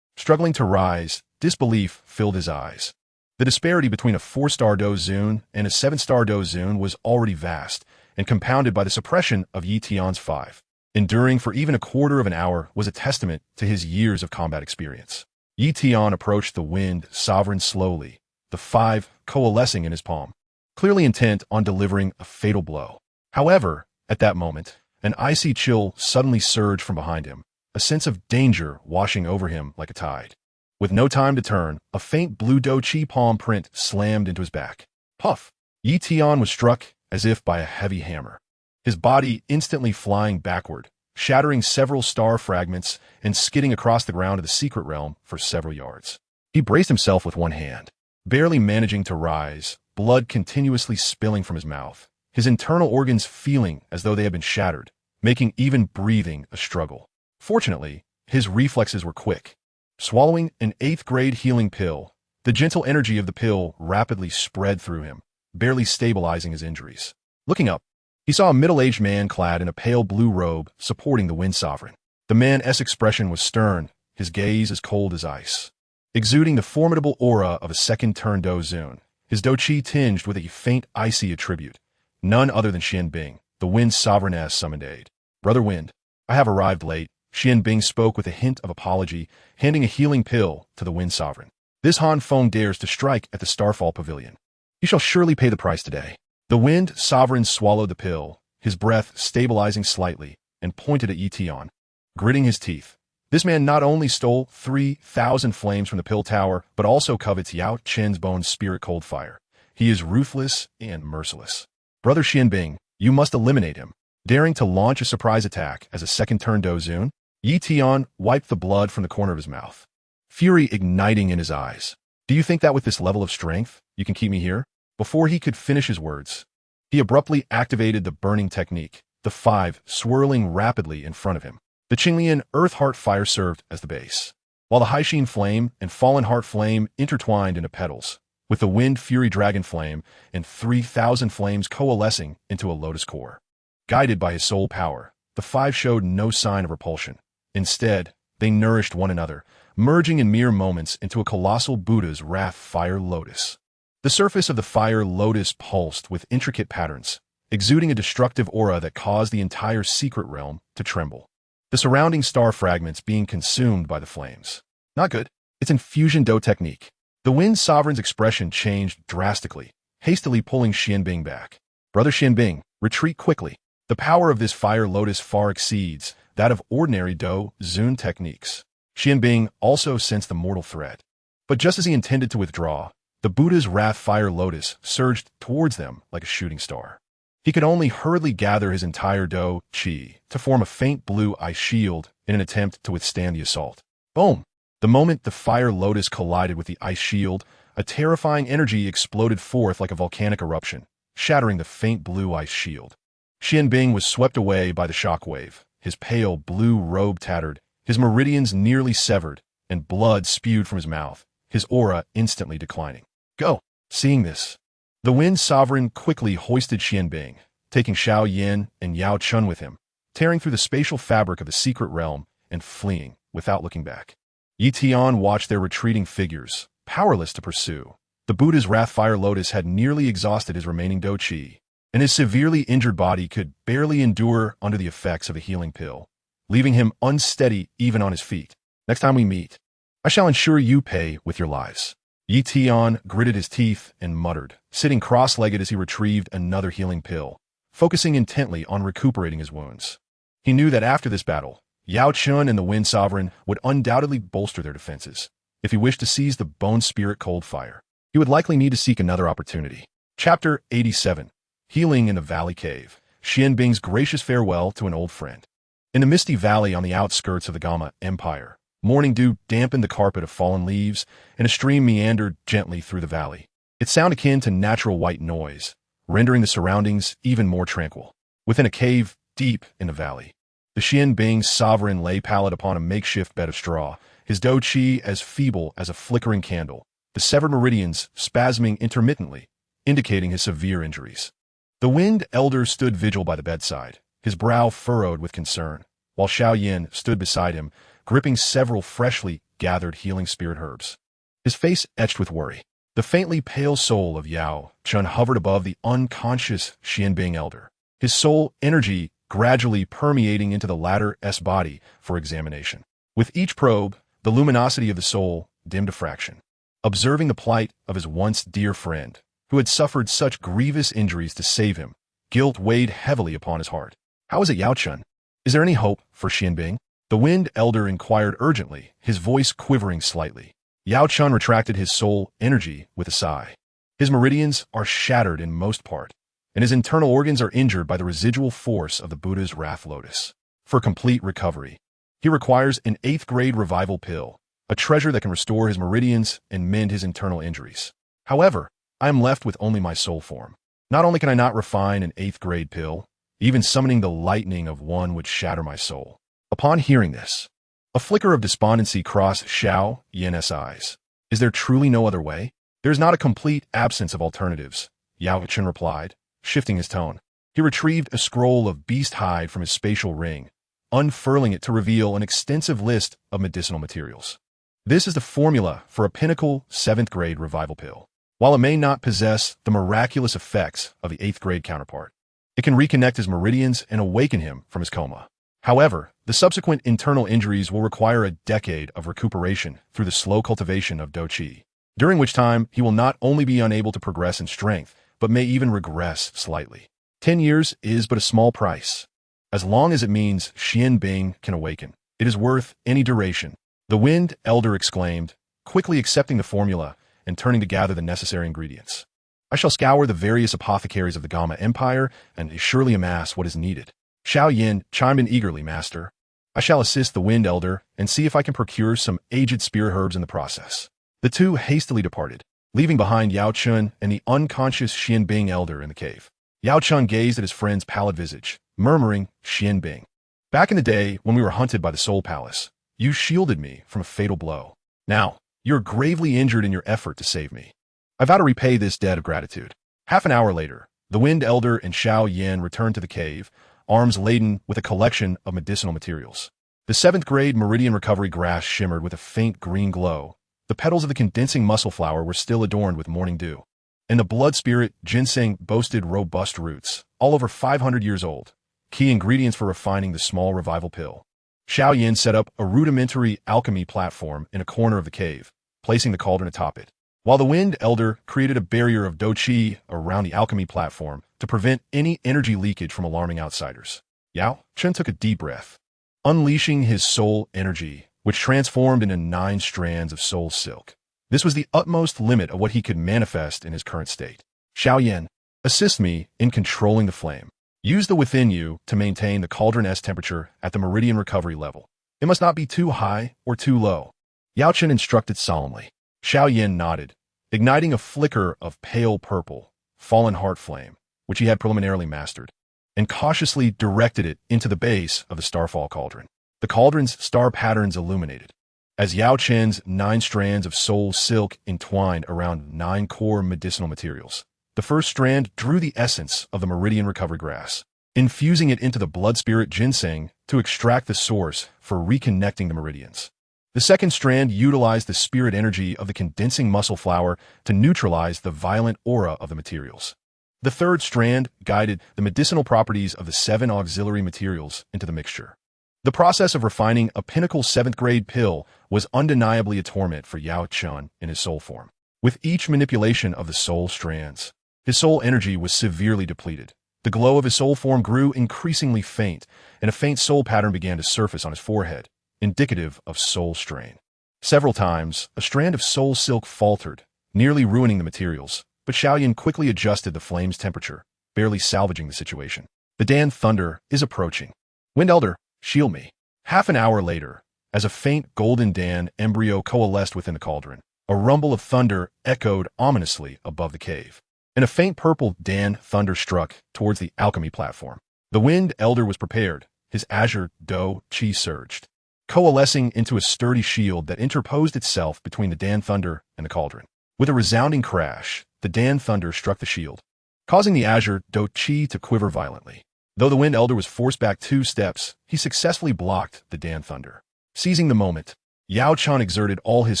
struggling to rise, disbelief filled his eyes. The disparity between a 4-star Dozun and a 7-star Dozun was already vast, and compounded by the suppression of Yi Tian's 5. Enduring for even a quarter of an hour was a testament to his years of combat experience. Yi Tian approached the Wind Sovereign slowly, the 5 coalescing in his palm, clearly intent on delivering a fatal blow. However, at that moment, an icy chill suddenly surged from behind him, a sense of danger washing over him like a tide. With no time to turn, a faint blue Dou Qi palm print slammed into his back. Puff! Yi Tian was struck as if by a heavy hammer. His body instantly flying backward, shattering several star fragments and skidding across the ground of the secret realm for several yards. He braced himself with one hand, barely managing to rise, blood continuously spilling from his mouth, his internal organs feeling as though they had been shattered, making even breathing a struggle. Fortunately, his reflexes were quick. Swallowing an 8th-grade healing pill, the gentle energy of the pill rapidly spread through him, barely stabilizing his injuries. Looking up, he saw a middle-aged man clad in a pale blue robe supporting the Wind Sovereign. The man's expression was stern, his gaze as cold as ice. Exuding the formidable aura of a second-turn Dou Zun, his Dou Qi tinged with a faint icy attribute. None other than Xian Bing, the Wind Sovereigness summoned aid. "Brother Wind, I have arrived late," Xian Bing spoke with a hint of apology, handing a healing pill to the Wind Sovereign. "This Han Feng dares to strike at the Starfall Pavilion. He shall surely pay the price today." The Wind Sovereign swallowed the pill, his breath stabilizing slightly, and pointed at Tian, gritting his teeth. This man not only stole 3,000 flames from the pill tower, but also covets Yao Chen's bone spirit cold fire. He is ruthless and merciless. "Brother Xianbing, you must eliminate him." Daring to launch a surprise attack as a second-turn Dou Zun, Tian wiped the blood from the corner of his mouth, fury igniting in his eyes. "Do you think that with this level of strength, you can keep me here?" Before he could finish his words, he abruptly activated the burning technique, the 5 swirling rapidly in front of him. The Qinglian Earth Heart Fire served as the base, while the Haixin Flame and Fallen Heart Flame intertwined into petals, with the Wind Fury Dragon Flame and 3,000 flames coalescing into a lotus core. Guided by his soul power, the 5 showed no sign of repulsion. Instead, they nourished one another, merging in mere moments into a colossal Buddha's Wrath Fire Lotus. The surface of the fire lotus pulsed with intricate patterns, exuding a destructive aura that caused the entire secret realm to tremble. The surrounding star fragments being consumed by the flames. Not good. It's infusion Dou technique. The Wind Sovereign's expression changed drastically, hastily pulling Xianbing back. "Brother Xianbing, retreat quickly. The power of this fire lotus far exceeds that of ordinary Dou Zun techniques." Xianbing also sensed the mortal threat. But just as he intended to withdraw, the Buddha's Wrath Fire Lotus surged towards them like a shooting star. He could only hurriedly gather his entire Dou Qi to form a faint blue ice shield in an attempt to withstand the assault. Boom! The moment the Fire Lotus collided with the ice shield, a terrifying energy exploded forth like a volcanic eruption, shattering the faint blue ice shield. Xianbing was swept away by the shockwave, his pale blue robe tattered, his meridians nearly severed, and blood spewed from his mouth, his aura instantly declining. "Go!" Seeing this, the Wind Sovereign quickly hoisted Xianbing, taking Xiao Yan and Yao Chun with him, tearing through the spatial fabric of the secret realm and fleeing without looking back. Tian watched their retreating figures, powerless to pursue. The Buddha's Wrath Fire Lotus had nearly exhausted his remaining Dou Qi, and his severely injured body could barely endure under the effects of a healing pill, leaving him unsteady even on his feet. "Next time we meet, I shall ensure you pay with your lives." Tian gritted his teeth and muttered, sitting cross-legged as he retrieved another healing pill, focusing intently on recuperating his wounds. He knew that after this battle, Yao Chun and the Wind Sovereign would undoubtedly bolster their defenses. If he wished to seize the Bone Spirit Cold Fire, he would likely need to seek another opportunity. Chapter 87. Healing in the Valley Cave. Xianbing's gracious farewell to an old friend. In the misty valley on the outskirts of the Gama Empire, morning dew dampened the carpet of fallen leaves, and a stream meandered gently through the valley. Its sound akin to natural white noise, rendering the surroundings even more tranquil. Within a cave deep in the valley, the Xianbing sovereign lay pallid upon a makeshift bed of straw, his Dou Qi as feeble as a flickering candle, the severed meridians spasming intermittently, indicating his severe injuries. The Wind Elder stood vigil by the bedside, his brow furrowed with concern, while Xiao Yan stood beside him, gripping several freshly gathered healing spirit herbs. His face etched with worry. The faintly pale soul of Yao Chun hovered above the unconscious Xianbing Elder, his soul energy gradually permeating into the latter's body for examination. With each probe, the luminosity of the soul dimmed a fraction. Observing the plight of his once dear friend, who had suffered such grievous injuries to save him, guilt weighed heavily upon his heart. "How is it, Yao Chun? Is there any hope for Xianbing?" The Wind Elder inquired urgently, his voice quivering slightly. Yao Chun retracted his soul energy with a sigh. "His meridians are shattered in most part, and his internal organs are injured by the residual force of the Buddha's wrath lotus. For complete recovery, he requires an 8th grade revival pill, a treasure that can restore his meridians and mend his internal injuries. However, I am left with only my soul form. Not only can I not refine an 8th grade pill, even summoning the lightning of one would shatter my soul. Upon hearing this, a flicker of despondency crossed Xiao Yan's eyes. Is there truly no other way? There is not a complete absence of alternatives, Yao Chen replied, shifting his tone. He retrieved a scroll of beast hide from his spatial ring, unfurling it to reveal an extensive list of medicinal materials. This is the formula for a pinnacle 7th grade revival pill. While it may not possess the miraculous effects of the 8th grade counterpart, it can reconnect his meridians and awaken him from his coma. However, the subsequent internal injuries will require a decade of recuperation through the slow cultivation of Dou Qi, during which time he will not only be unable to progress in strength, but may even regress slightly. 10 years is but a small price. As long as it means Xian Bing can awaken, it is worth any duration. The Wind Elder exclaimed, quickly accepting the formula and turning to gather the necessary ingredients. I shall scour the various apothecaries of the Gamma Empire and surely amass what is needed. Xiao Yan chimed in eagerly, Master. I shall assist the Wind Elder and see if I can procure some aged spear herbs in the process. The two hastily departed, leaving behind Yao Chun and the unconscious Xian Bing Elder in the cave. Yao Chun gazed at his friend's pallid visage, murmuring, Xian Bing. Back in the day when we were hunted by the Soul Palace, you shielded me from a fatal blow. Now, you're gravely injured in your effort to save me. I vow to repay this debt of gratitude. Half an hour later, the Wind Elder and Xiao Yan returned to the cave, arms laden with a collection of medicinal materials. The 7th grade meridian recovery grass shimmered with a faint green glow. The petals of the condensing muscle flower were still adorned with morning dew. And the blood spirit ginseng boasted robust roots, all over 500 years old, key ingredients for refining the small revival pill. Xiao Yan set up a rudimentary alchemy platform in a corner of the cave, placing the cauldron atop it, while the Wind Elder created a barrier of Dou Qi around the alchemy platform to prevent any energy leakage from alarming outsiders. Yao Chen took a deep breath, unleashing his soul energy, which transformed into 9 strands of soul silk. This was the utmost limit of what he could manifest in his current state. Xiao Yan, assist me in controlling the flame. Use the within you to maintain the cauldron's temperature at the meridian recovery level. It must not be too high or too low. Yao Chen instructed solemnly. Xiao Yan nodded, igniting a flicker of pale purple, fallen heart flame, which he had preliminarily mastered, and cautiously directed it into the base of the starfall cauldron. The cauldron's star patterns illuminated, as Yao Chen's 9 strands of soul silk entwined around 9 core medicinal materials. The first strand drew the essence of the meridian recovery grass, infusing it into the blood spirit ginseng to extract the source for reconnecting the meridians. The second strand utilized the spirit energy of the condensing muscle flower to neutralize the violent aura of the materials. The third strand guided the medicinal properties of the 7 auxiliary materials into the mixture. The process of refining a pinnacle 7th grade pill was undeniably a torment for Yao Chun in his soul form. With each manipulation of the soul strands, his soul energy was severely depleted. The glow of his soul form grew increasingly faint, and a faint soul pattern began to surface on his forehead, indicative of soul strain. Several times, a strand of soul silk faltered, nearly ruining the materials, but Xiao Yan quickly adjusted the flame's temperature, barely salvaging the situation. The Dan Thunder is approaching. Wind Elder, shield me. Half an hour later, as a faint golden Dan embryo coalesced within the cauldron, a rumble of thunder echoed ominously above the cave, and a faint purple Dan Thunder struck towards the alchemy platform. The Wind Elder was prepared. His azure Dou Qi surged, coalescing into a sturdy shield that interposed itself between the Dan Thunder and the cauldron. With a resounding crash, the Dan Thunder struck the shield, causing the azure Dou Qi to quiver violently. Though the Wind Elder was forced back 2 steps, he successfully blocked the Dan Thunder. Seizing the moment, Yao Chan exerted all his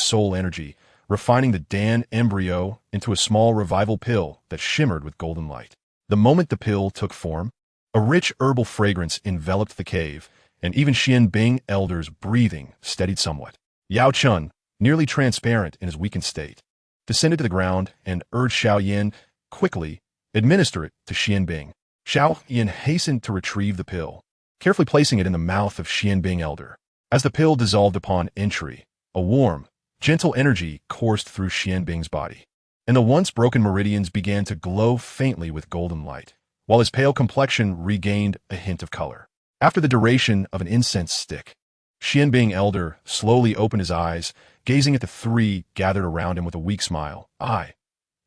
soul energy, refining the Dan embryo into a small revival pill that shimmered with golden light. The moment the pill took form, a rich herbal fragrance enveloped the cave, and even Xian Bing Elder's breathing steadied somewhat. Yao Chun, nearly transparent in his weakened state, descended to the ground and urged Xiao Yan, quickly, administer it to Xian Bing. Xiao Yan hastened to retrieve the pill, carefully placing it in the mouth of Xian Bing Elder. As the pill dissolved upon entry, a warm, gentle energy coursed through Xian Bing's body, and the once broken meridians began to glow faintly with golden light. while his pale complexion regained a hint of color. After the duration of an incense stick, Xianbing Elder slowly opened his eyes, gazing at the three gathered around him with a weak smile. I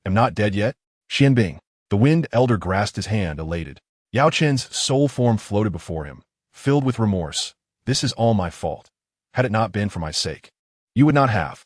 am not dead yet? Xianbing. The Wind Elder grasped his hand, elated. Yao Chen's soul form floated before him, filled with remorse. This is all my fault. Had it not been for my sake, you would not have.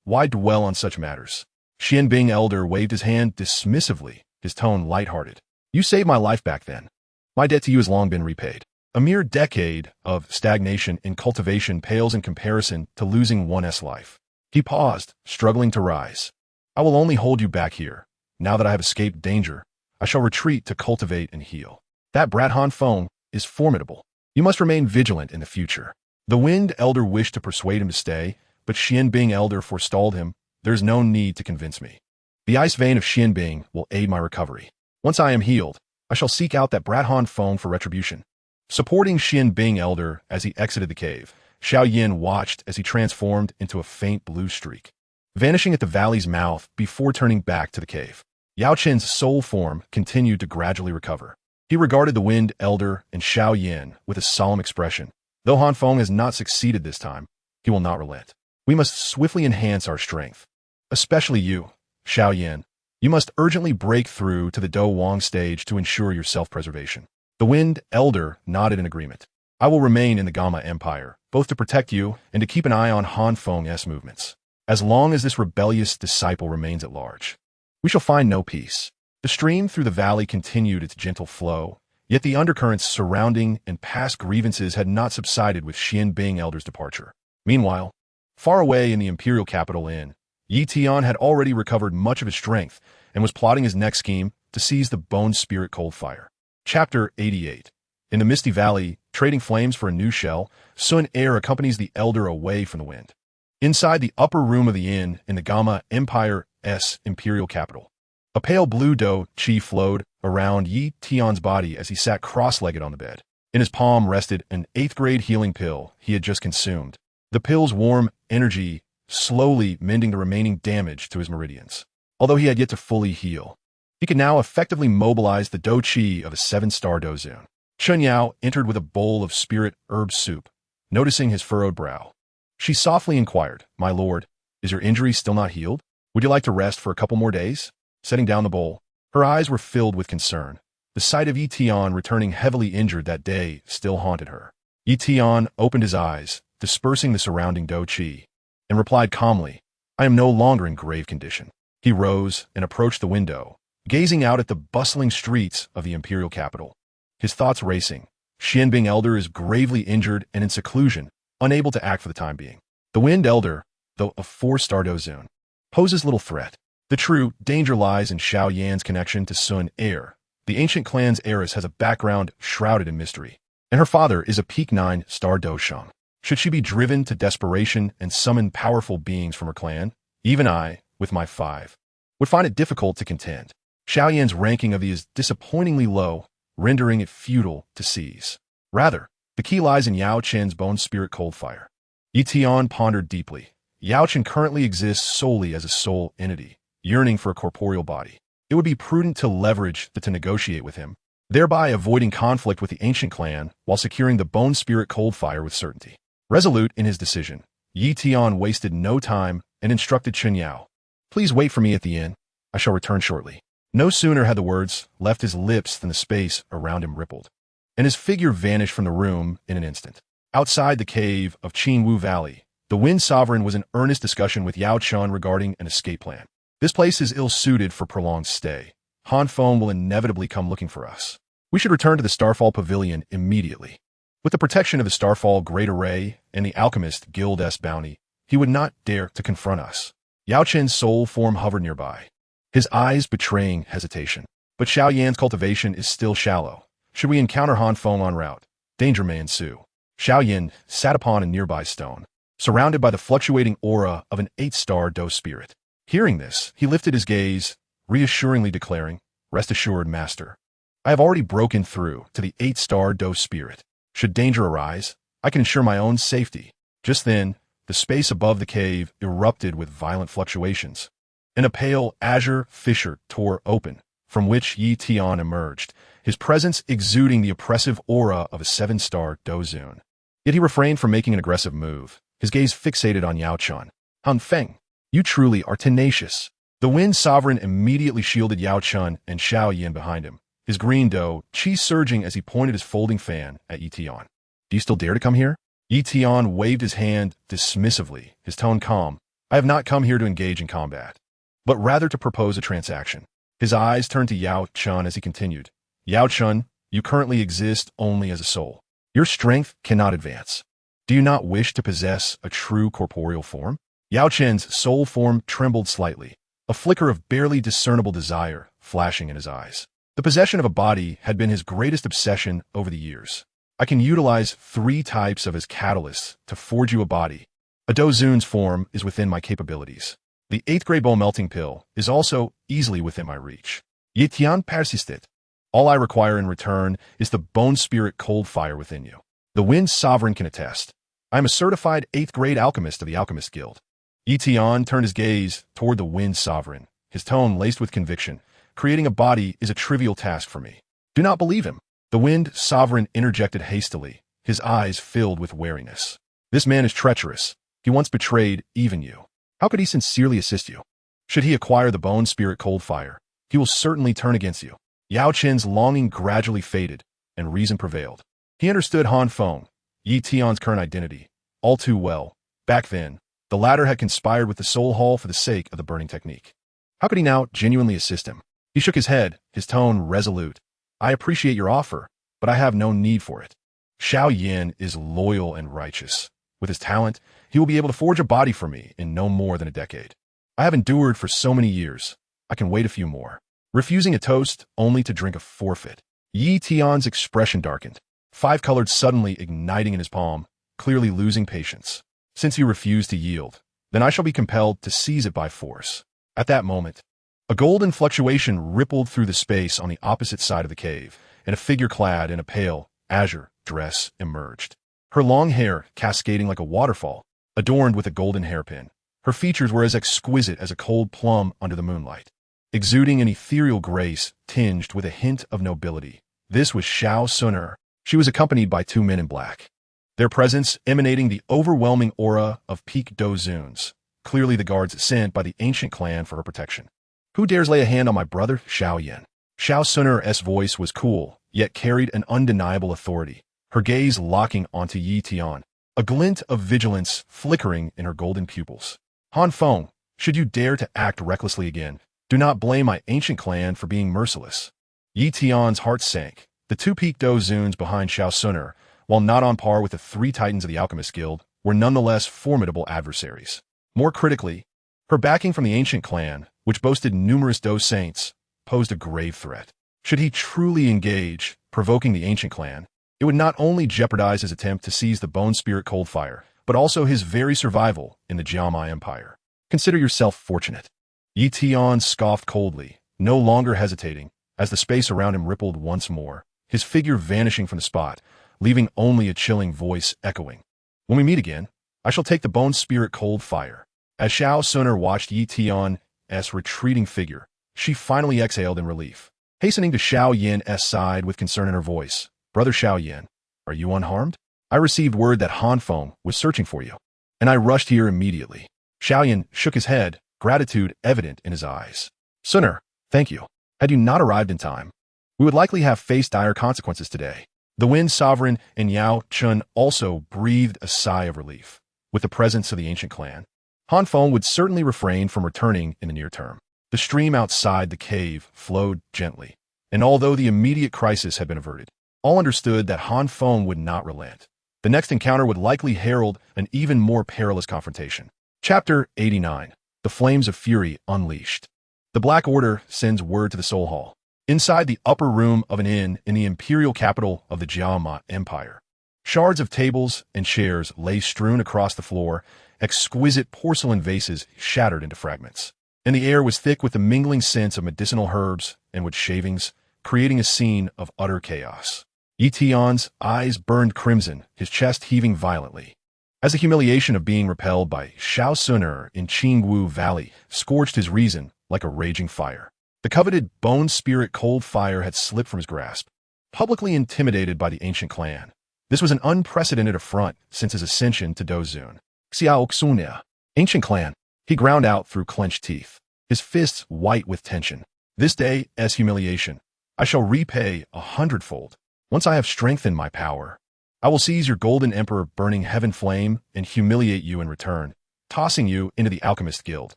Why dwell on such matters? Xianbing Elder waved his hand dismissively, his tone light-hearted. You saved my life back then. My debt to you has long been repaid. A mere decade of stagnation in cultivation pales in comparison to losing one's life. He paused, struggling to rise. I will only hold you back here. Now that I have escaped danger, I shall retreat to cultivate and heal. That brat Han Feng is formidable. You must remain vigilant in the future. The Wind Elder wished to persuade him to stay, but Xianbing Elder forestalled him. There's no need to convince me. The ice vein of Xianbing will aid my recovery. Once I am healed, I shall seek out that brat Han Feng for retribution. Supporting Xianbing Elder as he exited the cave, Xiao Yan watched as he transformed into a faint blue streak, vanishing at the valley's mouth before turning back to the cave. Yao Chen's soul form continued to gradually recover. He regarded the Wind Elder and Xiao Yan with a solemn expression. Though Han Feng has not succeeded this time, he will not relent. We must swiftly enhance our strength. Especially you, Xiao Yan. You must urgently break through to the Dou Huang stage to ensure your self-preservation. The Wind Elder nodded in agreement. I will remain in the Gamma Empire, both to protect you and to keep an eye on Han Feng's movements. As long as this rebellious disciple remains at large, we shall find no peace. The stream through the valley continued its gentle flow, yet the undercurrents surrounding and past grievances had not subsided with Xianbing Elder's departure. Meanwhile, far away in the imperial capital inn, Tian had already recovered much of his strength and was plotting his next scheme to seize the Bone Spirit Cold Fire. Chapter 88. In the misty valley, trading flames for a new shell, Sun Air accompanies the Elder away from the wind. Inside the upper room of the inn in the Gamma Empire's imperial capital, a pale blue Dou Qi flowed around Yi Tian's body as he sat cross-legged on the bed. In his palm rested an 8th-grade healing pill he had just consumed, the pill's warm energy slowly mending the remaining damage to his meridians. Although he had yet to fully heal, he could now effectively mobilize the Dou Qi of a 7-star Dozun. Chun Yao entered with a bowl of spirit herb soup, noticing his furrowed brow. She softly inquired, My lord, is your injury still not healed? Would you like to rest for a couple more days? Setting down the bowl, her eyes were filled with concern. The sight of Yi Tian returning heavily injured that day still haunted her. Yi Tian opened his eyes, dispersing the surrounding Dou Qi, and replied calmly, I am no longer in grave condition. He rose and approached the window, gazing out at the bustling streets of the imperial capital. His thoughts racing. Xianbing Elder is gravely injured and in seclusion, unable to act for the time being. The Wind Elder, though a 4-star Dozun, poses little threat. The true danger lies in Xiao Yan's connection to Sun Air. The ancient clan's heiress has a background shrouded in mystery, and her father is a peak 9-star Doshang. Should she be driven to desperation and summon powerful beings from her clan, even I, with my 5, would find it difficult to contend. Xiao Yan's ranking of these is disappointingly low, rendering it futile to seize. Rather, the key lies in Yao Chen's Bone Spirit Cold Fire. Yi Tian pondered deeply. Yao Chen currently exists solely as a soul entity, yearning for a corporeal body. It would be prudent to leverage to negotiate with him, thereby avoiding conflict with the ancient clan while securing the Bone Spirit Cold Fire with certainty. Resolute in his decision, Yi Tian wasted no time and instructed Chun Yao. Please wait for me at the inn. I shall return shortly. No sooner had the words left his lips than the space around him rippled, and his figure vanished from the room in an instant. Outside the cave of Qingwu Valley, the Wind Sovereign was in earnest discussion with Yao Chen regarding an escape plan. This place is ill-suited for prolonged stay. Han Feng will inevitably come looking for us. We should return to the Starfall Pavilion immediately. With the protection of the Starfall Great Array and the Alchemist Guild's bounty, he would not dare to confront us. Yao Chen's soul form hovered nearby, his eyes betraying hesitation. But Xiao Yan's cultivation is still shallow. Should we encounter Han Feng en route, danger may ensue. Xiao Yan sat upon a nearby stone, surrounded by the fluctuating aura of an 8-star Dou spirit. Hearing this, he lifted his gaze, reassuringly declaring, Rest assured, master. I have already broken through to the 8-star Dou spirit. Should danger arise, I can ensure my own safety. Just then, the space above the cave erupted with violent fluctuations, and a pale azure fissure tore open, from which Yi Tian emerged, his presence exuding the oppressive aura of a 7-star Dozun. Yet he refrained from making an aggressive move, his gaze fixated on Yao Chun. Han Feng, you truly are tenacious. The Wind Sovereign immediately shielded Yao Chun and Xiao Yan behind him, his green Dou Qi surging as he pointed his folding fan at Yi Tian. Do you still dare to come here? Yi Tian waved his hand dismissively, his tone calm. I have not come here to engage in combat, but rather to propose a transaction. His eyes turned to Yao Chun as he continued. Yao Chun, you currently exist only as a soul. Your strength cannot advance. Do you not wish to possess a true corporeal form? Yao Chun's soul form trembled slightly, a flicker of barely discernible desire flashing in his eyes. The possession of a body had been his greatest obsession over the years. I can utilize 3 types of his catalysts to forge you a body. A Dozun's form is within my capabilities. The 8th Grey Bow Melting Pill is also easily within my reach. Yi Tian persisted. All I require in return is the bone spirit cold fire within you. The Wind Sovereign can attest. I am a certified 8th grade alchemist of the Alchemist Guild. Yi Tian turned his gaze toward the Wind Sovereign, his tone laced with conviction. Creating a body is a trivial task for me. Do not believe him. The Wind Sovereign interjected hastily, his eyes filled with wariness. This man is treacherous. He once betrayed even you. How could he sincerely assist you? Should he acquire the bone spirit cold fire, he will certainly turn against you. Yao Chen's longing gradually faded, and reason prevailed. He understood Han Feng, Yi Tian's current identity, all too well. Back then, the latter had conspired with the Soul Hall for the sake of the burning technique. How could he now genuinely assist him? He shook his head, his tone resolute. I appreciate your offer, but I have no need for it. Xiao Yan is loyal and righteous. With his talent, he will be able to forge a body for me in no more than a decade. I have endured for so many years. I can wait a few more. Refusing a toast only to drink a forfeit. Yi Tian's expression darkened, 5 colors suddenly igniting in his palm, clearly losing patience. Since you refuse to yield, then I shall be compelled to seize it by force. At that moment, a golden fluctuation rippled through the space on the opposite side of the cave, and a figure clad in a pale, azure dress emerged. Her long hair cascading like a waterfall, adorned with a golden hairpin. Her features were as exquisite as a cold plum under the moonlight, exuding an ethereal grace tinged with a hint of nobility. This was Xiao Suner. She was accompanied by 2 men in black, their presence emanating the overwhelming aura of peak Dozuns, clearly the guards sent by the ancient clan for her protection. Who dares lay a hand on my brother, Xiao Yan? Xiao Suner's voice was cool, yet carried an undeniable authority, her gaze locking onto Yi Tian, a glint of vigilance flickering in her golden pupils. Han Feng, should you dare to act recklessly again, do not blame my ancient clan for being merciless. Yi Tian's heart sank. The 2 peak Dozuns behind Xiao Suner, while not on par with the 3 titans of the Alchemist Guild, were nonetheless formidable adversaries. More critically, her backing from the ancient clan, which boasted numerous Dou saints, posed a grave threat. Should he truly engage, provoking the ancient clan, it would not only jeopardize his attempt to seize the bone spirit cold fire, but also his very survival in the Jiama Empire. Consider yourself fortunate. Yi Tian scoffed coldly, no longer hesitating, as the space around him rippled once more, his figure vanishing from the spot, leaving only a chilling voice echoing. When we meet again, I shall take the bone spirit cold fire. As Xiao Suner watched Yi Tian's retreating figure, she finally exhaled in relief, hastening to Xiao Yan's side with concern in her voice. Brother Xiao Yan, are you unharmed? I received word that Han Feng was searching for you, and I rushed here immediately. Xiao Yan shook his head, gratitude evident in his eyes. Suner, thank you. Had you not arrived in time, we would likely have faced dire consequences today. The Wind Sovereign and Yao Chun also breathed a sigh of relief. With the presence of the ancient clan, Han Feng would certainly refrain from returning in the near term. The stream outside the cave flowed gently, and although the immediate crisis had been averted, all understood that Han Feng would not relent. The next encounter would likely herald an even more perilous confrontation. Chapter 89. The Flames of Fury Unleashed. The Black Order sends word to the Soul Hall, inside the upper room of an inn in the imperial capital of the Jiama Empire. Shards of tables and chairs lay strewn across the floor, exquisite porcelain vases shattered into fragments. And the air was thick with the mingling scents of medicinal herbs and wood shavings, creating a scene of utter chaos. Yi Tian's eyes burned crimson, his chest heaving violently, as the humiliation of being repelled by Xiao Suner in Qingwu Valley scorched his reason like a raging fire. The coveted bone spirit cold fire had slipped from his grasp, publicly intimidated by the ancient clan. This was an unprecedented affront since his ascension to Dou Zun. Xiao Yan, ancient clan, he ground out through clenched teeth, his fists white with tension. This day, as humiliation, I shall repay 100-fold. Once I have strengthened my power, I will seize your golden emperor burning heaven flame and humiliate you in return, tossing you into the alchemist guild,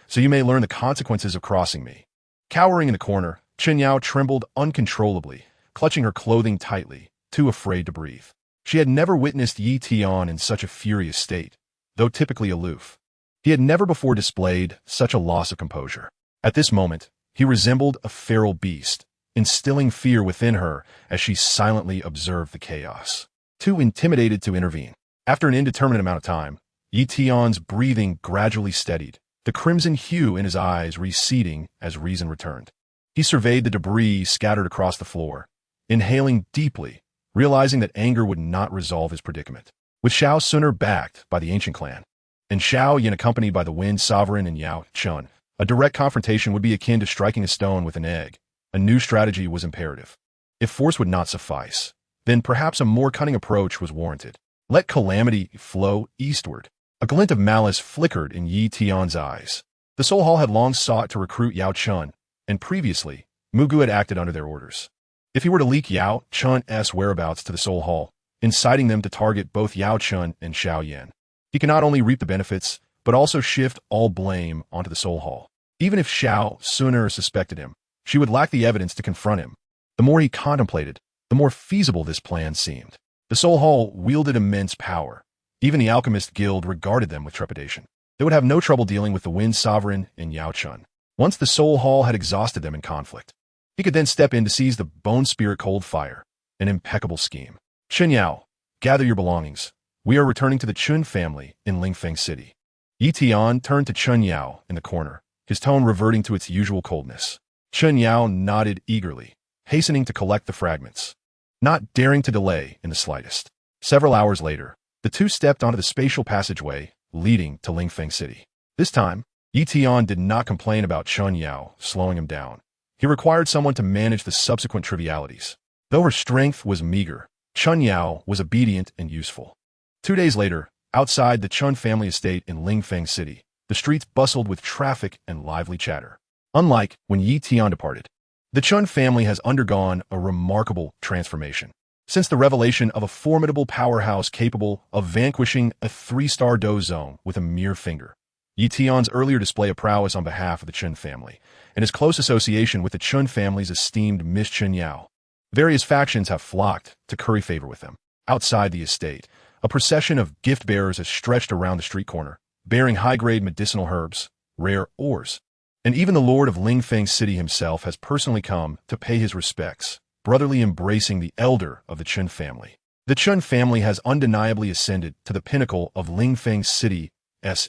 so you may learn the consequences of crossing me. Cowering in the corner, Chen Yao trembled uncontrollably, clutching her clothing tightly, too afraid to breathe. She had never witnessed Yi Tian in such a furious state, though typically aloof. He had never before displayed such a loss of composure. At this moment, he resembled a feral beast, instilling fear within her as she silently observed the chaos. Too intimidated to intervene. After an indeterminate amount of time, Yi Tian's breathing gradually steadied, the crimson hue in his eyes receding as reason returned. He surveyed the debris scattered across the floor, inhaling deeply, realizing that anger would not resolve his predicament. With Xiao Suner backed by the ancient clan, and Xiao Yan accompanied by the Wind Sovereign and Yao Chun, a direct confrontation would be akin to striking a stone with an egg. A new strategy was imperative. If force would not suffice, then perhaps a more cunning approach was warranted. Let calamity flow eastward. A glint of malice flickered in Yi Tian's eyes. The Soul Hall had long sought to recruit Yao Chun, and previously, Mugu had acted under their orders. If he were to leak Yao Chun's whereabouts to the Soul Hall, inciting them to target both Yao Chun and Xiao Yan, he could not only reap the benefits, but also shift all blame onto the Soul Hall. Even if Xiao Suner suspected him, she would lack the evidence to confront him. The more he contemplated, the more feasible this plan seemed. The Soul Hall wielded immense power. Even the Alchemist Guild regarded them with trepidation. They would have no trouble dealing with the Wind Sovereign and Yao Chun. Once the Soul Hall had exhausted them in conflict, he could then step in to seize the Bone Spirit Cold Fire, an impeccable scheme. Chen Yao, gather your belongings. We are returning to the Chun family in Lingfeng City. Yi Tian turned to Chen Yao in the corner, his tone reverting to its usual coldness. Chen Yao nodded eagerly, hastening to collect the fragments, not daring to delay in the slightest. Several hours later, the two stepped onto the spatial passageway leading to Lingfeng City. This time, Yi Tian did not complain about Chen Yao slowing him down. He required someone to manage the subsequent trivialities. Though her strength was meager, Chen Yao was obedient and useful. 2 days later, outside the Chun family estate in Lingfeng City, the streets bustled with traffic and lively chatter. Unlike when Yi Tian departed, the Chun family has undergone a remarkable transformation. Since the revelation of a formidable powerhouse capable of vanquishing a 3-star Dou zone with a mere finger, Yi Tian's earlier display of prowess on behalf of the Chun family, and his close association with the Chun family's esteemed Miss Chen Yao, various factions have flocked to curry favor with them. Outside the estate, a procession of gift-bearers has stretched around the street corner, bearing high-grade medicinal herbs, rare ores. And even the Lord of Lingfeng City himself has personally come to pay his respects, brotherly embracing the elder of the Chun family. The Chun family has undeniably ascended to the pinnacle of Lingfeng City's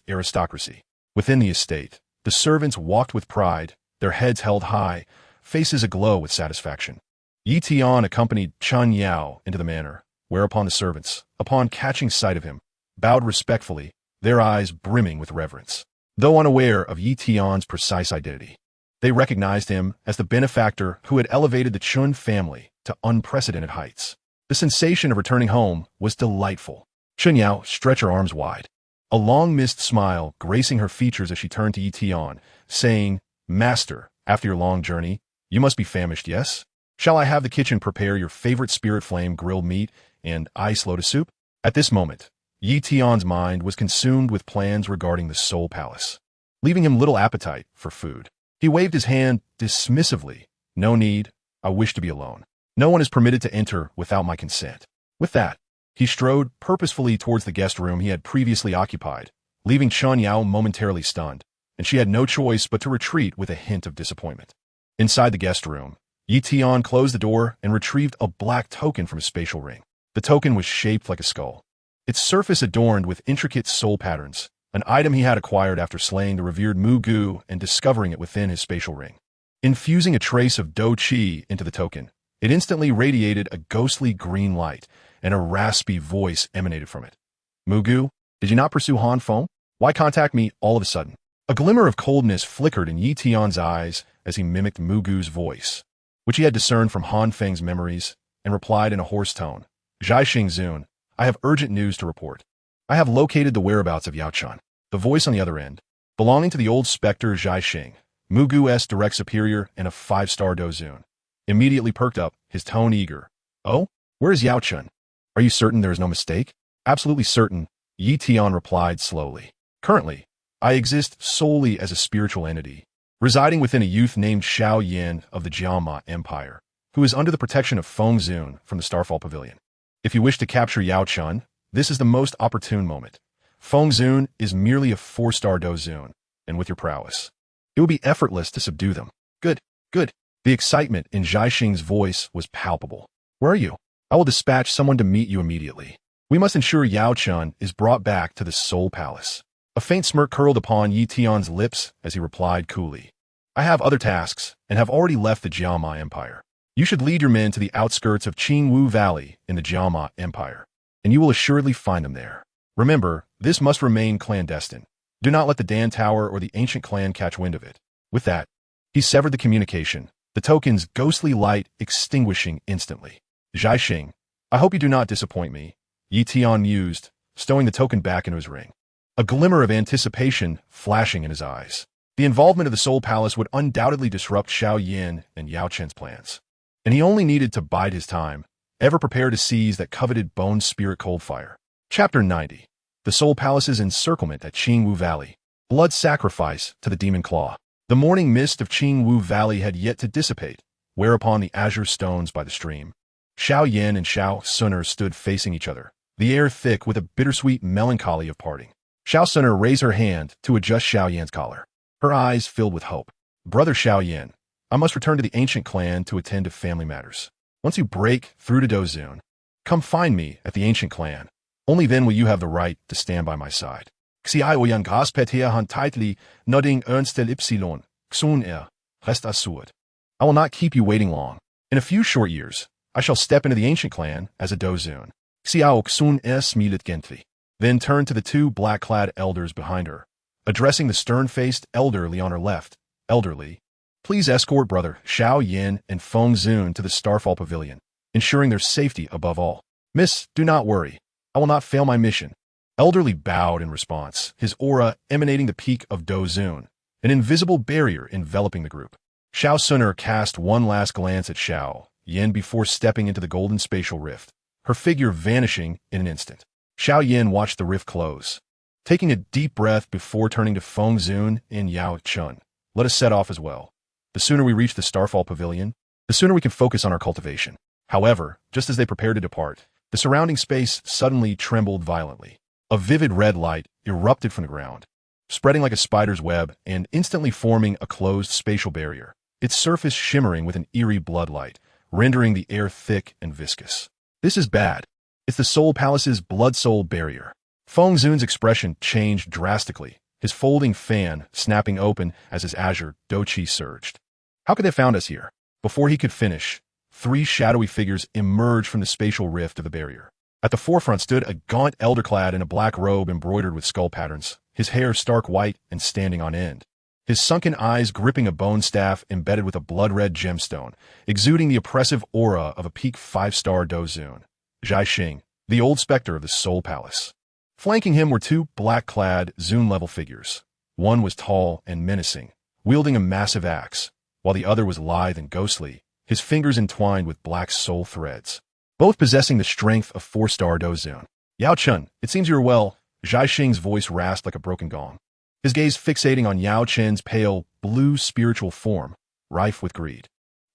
aristocracy. Within the estate, the servants walked with pride, their heads held high, faces aglow with satisfaction. Yi Tian accompanied Chen Yao into the manor, whereupon the servants, upon catching sight of him, bowed respectfully, their eyes brimming with reverence. Though unaware of Yi Tian's precise identity, they recognized him as the benefactor who had elevated the Chun family to unprecedented heights. The sensation of returning home was delightful. Chen Yao stretched her arms wide, a long-missed smile gracing her features as she turned to Yi Tian, saying, "Master, after your long journey, you must be famished, yes? Shall I have the kitchen prepare your favorite spirit flame grilled meat and ice lotus soup?" At this moment, Yi Tian's mind was consumed with plans regarding the Soul Palace, leaving him little appetite for food. He waved his hand dismissively. "No need, I wish to be alone. No one is permitted to enter without my consent." With that, he strode purposefully towards the guest room he had previously occupied, leaving Chen Yao momentarily stunned, and she had no choice but to retreat with a hint of disappointment. Inside the guest room, Yi Tian closed the door and retrieved a black token from his spatial ring. The token was shaped like a skull, its surface adorned with intricate soul patterns, an item he had acquired after slaying the revered Mu Gu and discovering it within his spatial ring. Infusing a trace of Dou Qi into the token, it instantly radiated a ghostly green light, and a raspy voice emanated from it. "Mu Gu, did you not pursue Han Feng? Why contact me all of a sudden?" A glimmer of coldness flickered in Yi Tian's eyes as he mimicked Mu Gu's voice, which he had discerned from Han Feng's memories and replied in a hoarse tone. Zhai Xingzun, I have urgent news to report. I have located the whereabouts of Yao Chun. The voice on the other end, belonging to the old specter Zhai Xing, Mugu's direct superior and a 5-star Dozun, immediately perked up, his tone eager. Oh? Where is Yao Chun? Are you certain there is no mistake? Absolutely certain, Yi Tian replied slowly. Currently, I exist solely as a spiritual entity, residing within a youth named Xiao Yan of the Jiama Empire, who is under the protection of Feng Zun from the Starfall Pavilion. If you wish to capture Yao Chun, this is the most opportune moment. Feng Zun is merely a 4-star Dozun, and with your prowess, it will be effortless to subdue them. Good, good. The excitement in Zhai Xing's voice was palpable. Where are you? I will dispatch someone to meet you immediately. We must ensure Yao Chun is brought back to the Soul Palace. A faint smirk curled upon Yi Tian's lips as he replied coolly. I have other tasks and have already left the Jiama Empire. You should lead your men to the outskirts of Qingwu Valley in the Jiama Empire, and you will assuredly find them there. Remember, this must remain clandestine. Do not let the Dan Tower or the ancient clan catch wind of it. With that, he severed the communication, the token's ghostly light extinguishing instantly. Zhai Xing, I hope you do not disappoint me, Yi Tian mused, stowing the token back into his ring. A glimmer of anticipation flashing in his eyes. The involvement of the Soul Palace would undoubtedly disrupt Xiao Yan and Yao Chen's plans. And he only needed to bide his time, ever prepared to seize that coveted bone spirit cold fire. Chapter 90. The Soul Palace's encirclement at Qingwu Valley. Blood sacrifice to the demon claw. The morning mist of Qingwu Valley had yet to dissipate, whereupon the azure stones by the stream. Xiao Yan and Xiao Suner stood facing each other, the air thick with a bittersweet melancholy of parting. Xiao Suner raised her hand to adjust Xiao Yan's collar, her eyes filled with hope. Brother Xiao Yan, I must return to the ancient clan to attend to family matters. Once you break through to Dozun, come find me at the ancient clan. Only then will you have the right to stand by my side. Xiao Yan gaspetia han tightly nodding ernstel ypsilon, xun rest assured. I will not keep you waiting long. In a few short years, I shall step into the ancient clan as a Dozun. Xiao xun smilet gently. Then turned to the 2 black-clad elders behind her, addressing the stern-faced elderly on her left. Elderly, please escort brother Xiao Yan and Feng Zun to the Starfall Pavilion, ensuring their safety above all. Miss, do not worry. I will not fail my mission. Elderly bowed in response, his aura emanating the peak of Dozun, an invisible barrier enveloping the group. Xiao Suner cast one last glance at Xiao Yan before stepping into the golden spatial rift, her figure vanishing in an instant. Xiao Yan watched the rift close, taking a deep breath before turning to Feng Zun and Yao Chun. Let us set off as well. The sooner we reach the Starfall Pavilion, the sooner we can focus on our cultivation. However, just as they prepared to depart, the surrounding space suddenly trembled violently. A vivid red light erupted from the ground, spreading like a spider's web and instantly forming a closed spatial barrier, its surface shimmering with an eerie bloodlight, rendering the air thick and viscous. This is bad. It's the Soul Palace's blood soul barrier. Feng Zun's expression changed drastically, his folding fan snapping open as his azure Dou Qi surged. How could they have found us here? Before he could finish, 3 shadowy figures emerged from the spatial rift of the barrier. At the forefront stood a gaunt elder clad in a black robe embroidered with skull patterns, his hair stark white and standing on end, his sunken eyes gripping a bone staff embedded with a blood-red gemstone, exuding the oppressive aura of a peak 5-star Dozun. Zhai Xing, the old specter of the Soul Palace. Flanking him were 2 black-clad Zun-level figures. One was tall and menacing, wielding a massive axe, while the other was lithe and ghostly, his fingers entwined with black soul threads, both possessing the strength of 4-star Dozun. Yao Chun, it seems you are well, Zhai Xing's voice rasped like a broken gong, his gaze fixating on Yao Chen's pale, blue spiritual form, rife with greed.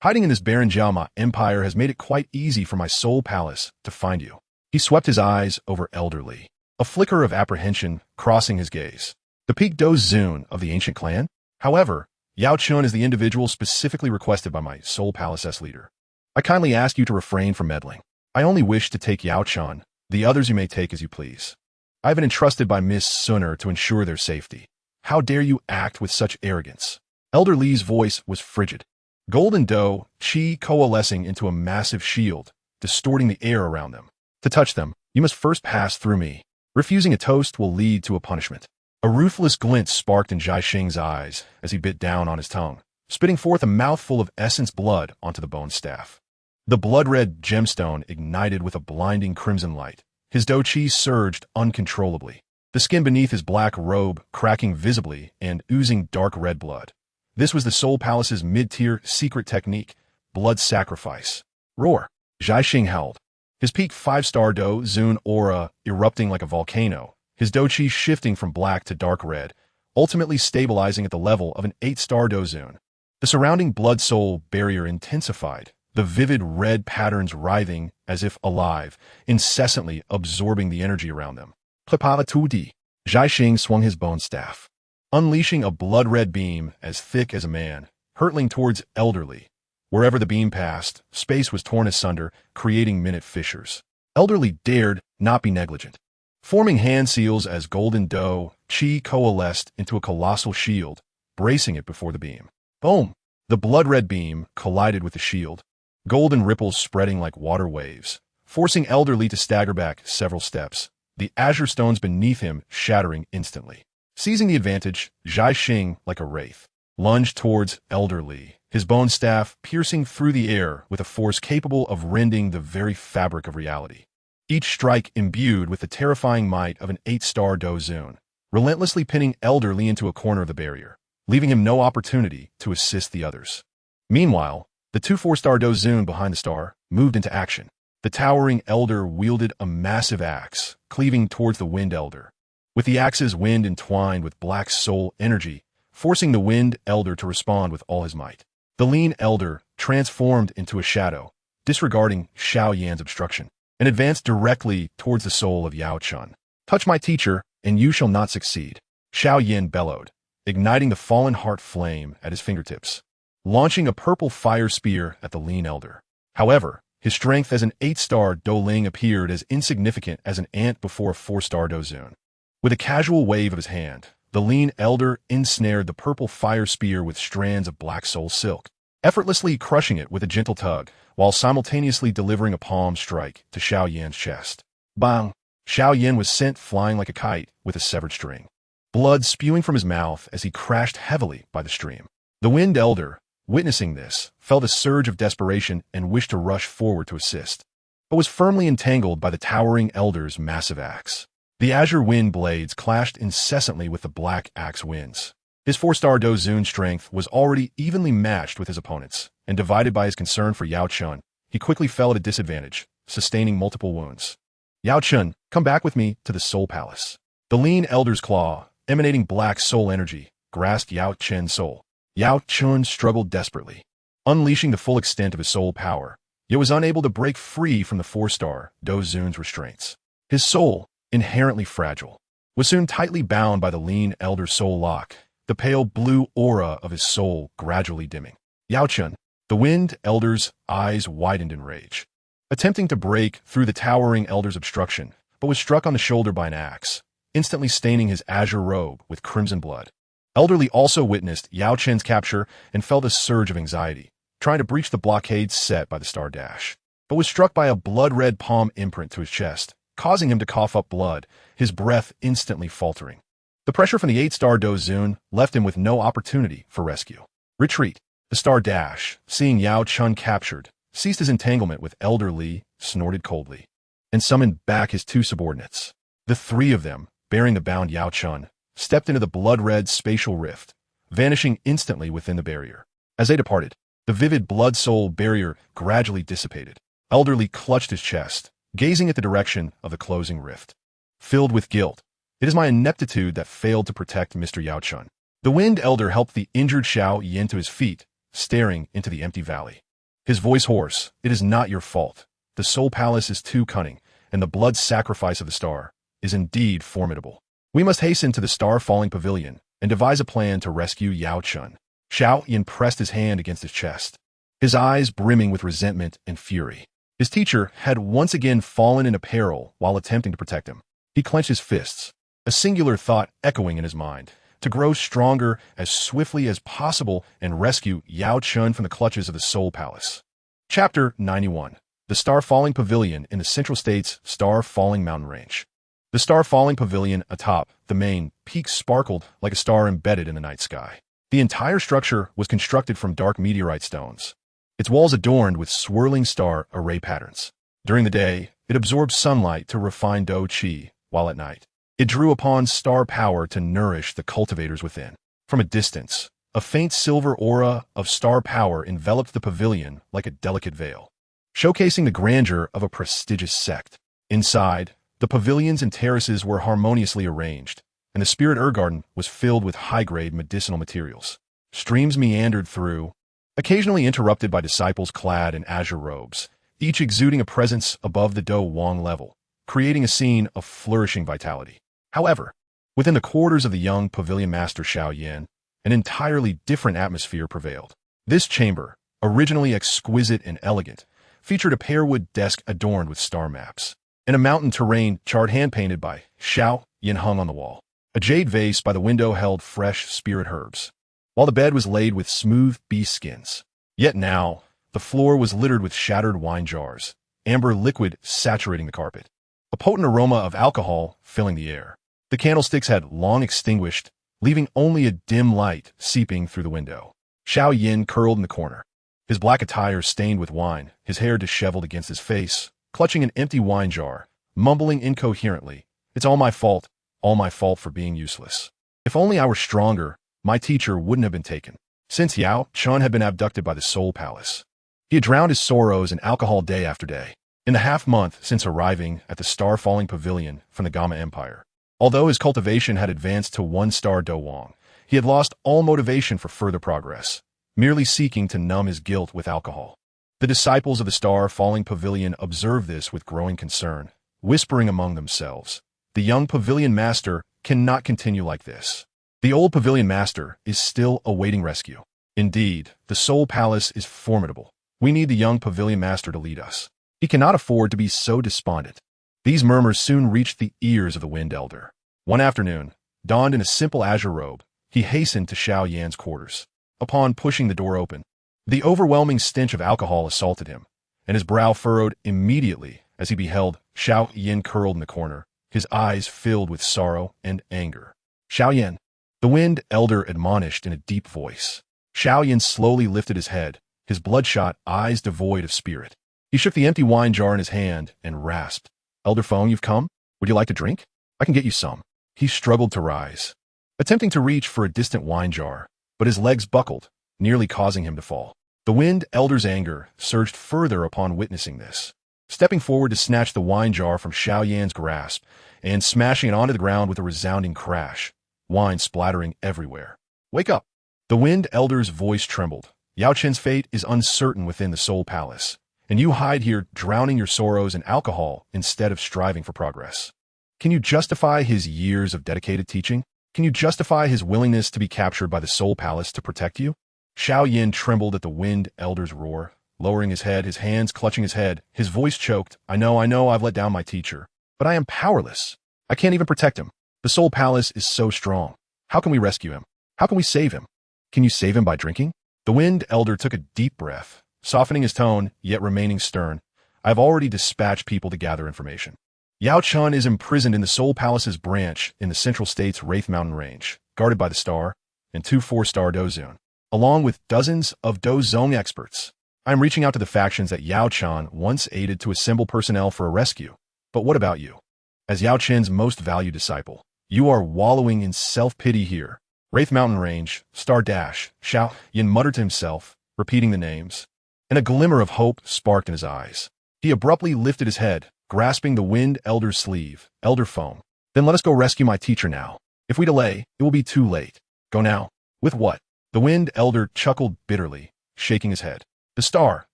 Hiding in this barren Jiama Empire has made it quite easy for my Soul Palace to find you. He swept his eyes over elderly, a flicker of apprehension crossing his gaze. The peak Dozun of the ancient clan? However, Yao Chun is the individual specifically requested by my Soul Palace's leader. I kindly ask you to refrain from meddling. I only wish to take Yao Chun. The others you may take as you please. I have been entrusted by Miss Suner to ensure their safety. How dare you act with such arrogance? Elder Li's voice was frigid. Golden Dou Qi coalescing into a massive shield, distorting the air around them. To touch them, you must first pass through me. Refusing a toast will lead to a punishment. A ruthless glint sparked in Zhai Xing's eyes as he bit down on his tongue, spitting forth a mouthful of essence blood onto the bone staff. The blood-red gemstone ignited with a blinding crimson light. His Dou Qi surged uncontrollably. The skin beneath his black robe cracking visibly and oozing dark red blood. This was the Soul Palace's mid-tier secret technique, blood sacrifice. Roar! Zhai Xing howled. His peak 5-star Dou Zun aura erupting like a volcano, his Dou Qi shifting from black to dark red, ultimately stabilizing at the level of an 8-star Dou Zun. The surrounding blood-soul barrier intensified, the vivid red patterns writhing as if alive, incessantly absorbing the energy around them. Plapava Tudi. Zhai Xing swung his bone staff, unleashing a blood-red beam as thick as a man, hurtling towards Elderly. Wherever the beam passed, space was torn asunder, creating minute fissures. Elderly dared not be negligent. Forming hand seals as golden Dou Qi coalesced into a colossal shield, bracing it before the beam. Boom! The blood-red beam collided with the shield, golden ripples spreading like water waves, forcing Elderly to stagger back several steps, the azure stones beneath him shattering instantly. Seizing the advantage, Zhai Xing, like a wraith, lunged towards Elderly, his bone staff piercing through the air with a force capable of rending the very fabric of reality. Each strike imbued with the terrifying might of an 8-star Dou Zun, relentlessly pinning Elderly into a corner of the barrier, leaving him no opportunity to assist the others. Meanwhile, the 2 4-star Dou Zun behind the star moved into action. The towering elder wielded a massive axe, cleaving towards the Wind Elder. With the axe's wind entwined with black soul energy, forcing the Wind Elder to respond with all his might. The lean elder transformed into a shadow, disregarding Xiao Yan's obstruction, and advanced directly towards the soul of Yao Chun. Touch my teacher, and you shall not succeed, Xiao Yan bellowed, igniting the fallen heart flame at his fingertips, launching a purple fire spear at the lean elder. However, his strength as an 8-star Dou Ling appeared as insignificant as an ant before a 4-star Dou Zun. With a casual wave of his hand, the lean elder ensnared the purple fire spear with strands of black soul silk, effortlessly crushing it with a gentle tug, while simultaneously delivering a palm strike to Xiao Yan's chest. Bang! Xiao Yan was sent flying like a kite with a severed string, blood spewing from his mouth as he crashed heavily by the stream. The Wind Elder, witnessing this, felt a surge of desperation and wished to rush forward to assist, but was firmly entangled by the towering elder's massive axe. The azure wind blades clashed incessantly with the black axe winds. His 4-star Dou Zun strength was already evenly matched with his opponent's, and divided by his concern for Yao Chun, he quickly fell at a disadvantage, sustaining multiple wounds. Yao Chun, come back with me to the Soul Palace. The lean elder's claw, emanating black soul energy, grasped Yao Chun's soul. Yao Chun struggled desperately, unleashing the full extent of his soul power, yet was unable to break free from the 4-star Dou Zun's restraints. His soul, inherently fragile, was soon tightly bound by the lean elder's soul lock, the pale blue aura of his soul gradually dimming. Yao Chun, the Wind Elder's eyes widened in rage, attempting to break through the towering elder's obstruction, but was struck on the shoulder by an axe, instantly staining his azure robe with crimson blood. Elderly also witnessed Yao Chen's capture and felt a surge of anxiety, trying to breach the blockade set by the Star Dash, but was struck by a blood-red palm imprint to his chest, causing him to cough up blood, his breath instantly faltering. The pressure from the 8-star Dou Zun left him with no opportunity for rescue. Retreat. The Star Dash, seeing Yao Chun captured, ceased his entanglement with Elderly, snorted coldly, and summoned back his 2 subordinates. The 3 of them, bearing the bound Yao Chun, stepped into the blood-red spatial rift, vanishing instantly within the barrier. As they departed, the vivid blood-soul barrier gradually dissipated. Elderly clutched his chest, gazing at the direction of the closing rift. Filled with guilt, it is my ineptitude that failed to protect Mr. Yao Chun. The Wind Elder helped the injured Xiao Yan to his feet, staring into the empty valley. His voice hoarse, it is not your fault. The Soul Palace is too cunning, and the blood sacrifice of the star is indeed formidable. We must hasten to the star-falling pavilion and devise a plan to rescue Yao Chun. Xiao Yan pressed his hand against his chest, his eyes brimming with resentment and fury. His teacher had once again fallen into peril while attempting to protect him. He clenched his fists, a singular thought echoing in his mind, to grow stronger as swiftly as possible and rescue Yao Chun from the clutches of the Soul Palace. Chapter 91. The Star-Falling Pavilion in the Central State's Star-Falling Mountain Range. The Star-Falling Pavilion atop the main peak sparkled like a star embedded in the night sky. The entire structure was constructed from dark meteorite stones, its walls adorned with swirling star array patterns. During the day, it absorbed sunlight to refine Dou Qi, while at night, it drew upon star power to nourish the cultivators within. From a distance, a faint silver aura of star power enveloped the pavilion like a delicate veil, showcasing the grandeur of a prestigious sect. Inside, the pavilions and terraces were harmoniously arranged, and the spirit garden was filled with high-grade medicinal materials. Streams meandered through, occasionally interrupted by disciples clad in azure robes, each exuding a presence above the Dou Huang level, creating a scene of flourishing vitality. However, within the quarters of the young pavilion master Xiao Yan, an entirely different atmosphere prevailed. This chamber, originally exquisite and elegant, featured a pearwood desk adorned with star maps, and a mountain terrain chart hand-painted by Xiao Yan hung on the wall. A jade vase by the window held fresh spirit herbs, while the bed was laid with smooth beast skins. Yet now, the floor was littered with shattered wine jars, amber liquid saturating the carpet, a potent aroma of alcohol filling the air. The candlesticks had long extinguished, leaving only a dim light seeping through the window. Xiao Yan curled in the corner, his black attire stained with wine, his hair disheveled against his face, clutching an empty wine jar, mumbling incoherently, "It's all my fault for being useless. If only I were stronger, my teacher wouldn't have been taken." Since Yao Chun had been abducted by the Soul Palace, he had drowned his sorrows in alcohol day after day. In the half-month since arriving at the star-falling pavilion from the Gamma Empire, although his cultivation had advanced to 1-star Dou Huang, he had lost all motivation for further progress, merely seeking to numb his guilt with alcohol. The disciples of the star-falling pavilion observed this with growing concern, whispering among themselves, "The young pavilion master cannot continue like this. The old pavilion master is still awaiting rescue. Indeed, the Soul Palace is formidable. We need the young pavilion master to lead us. He cannot afford to be so despondent." These murmurs soon reached the ears of the Wind Elder. One afternoon, donned in a simple azure robe, he hastened to Xiao Yan's quarters. Upon pushing the door open, the overwhelming stench of alcohol assaulted him, and his brow furrowed immediately as he beheld Xiao Yan curled in the corner, his eyes filled with sorrow and anger. "Xiao Yan," the Wind Elder admonished in a deep voice. Xiao Yan slowly lifted his head, his bloodshot eyes devoid of spirit. He shook the empty wine jar in his hand and rasped, "Elder Feng, you've come? Would you like to drink? I can get you some." He struggled to rise, attempting to reach for a distant wine jar, but his legs buckled, nearly causing him to fall. The Wind Elder's anger surged further upon witnessing this, stepping forward to snatch the wine jar from Xiao Yan's grasp and smashing it onto the ground with a resounding crash, wine splattering everywhere. "Wake up!" The Wind Elder's voice trembled. "Yao Chen's fate is uncertain within the Soul Palace, and you hide here drowning your sorrows in alcohol instead of striving for progress. Can you justify his years of dedicated teaching? Can you justify his willingness to be captured by the Soul Palace to protect you?" Xiao Yan trembled at the Wind Elder's roar, lowering his head, his hands clutching his head, his voice choked. I know, I've let down my teacher, but I am powerless. I can't even protect him. The Soul Palace is so strong. How can we rescue him? How can we save him? Can you save him by drinking?" The Wind Elder took a deep breath, softening his tone, yet remaining stern. "I have already dispatched people to gather information. Yao Chun is imprisoned in the Soul Palace's branch in the Central State's Wraith Mountain Range, guarded by the Star and 2 4-star Dozun, along with dozens of Dozong experts. I am reaching out to the factions that Yao Chun once aided to assemble personnel for a rescue. But what about you? As Yao Chen's most valued disciple, you are wallowing in self-pity here." Wraith Mountain Range, Star Dash, Xiao Yan muttered to himself, repeating the names, and a glimmer of hope sparked in his eyes. He abruptly lifted his head, grasping the Wind Elder's sleeve. "Elder Feng, then let us go rescue my teacher now. If we delay, it will be too late. Go now." "With what?" The Wind Elder chuckled bitterly, shaking his head. "The Star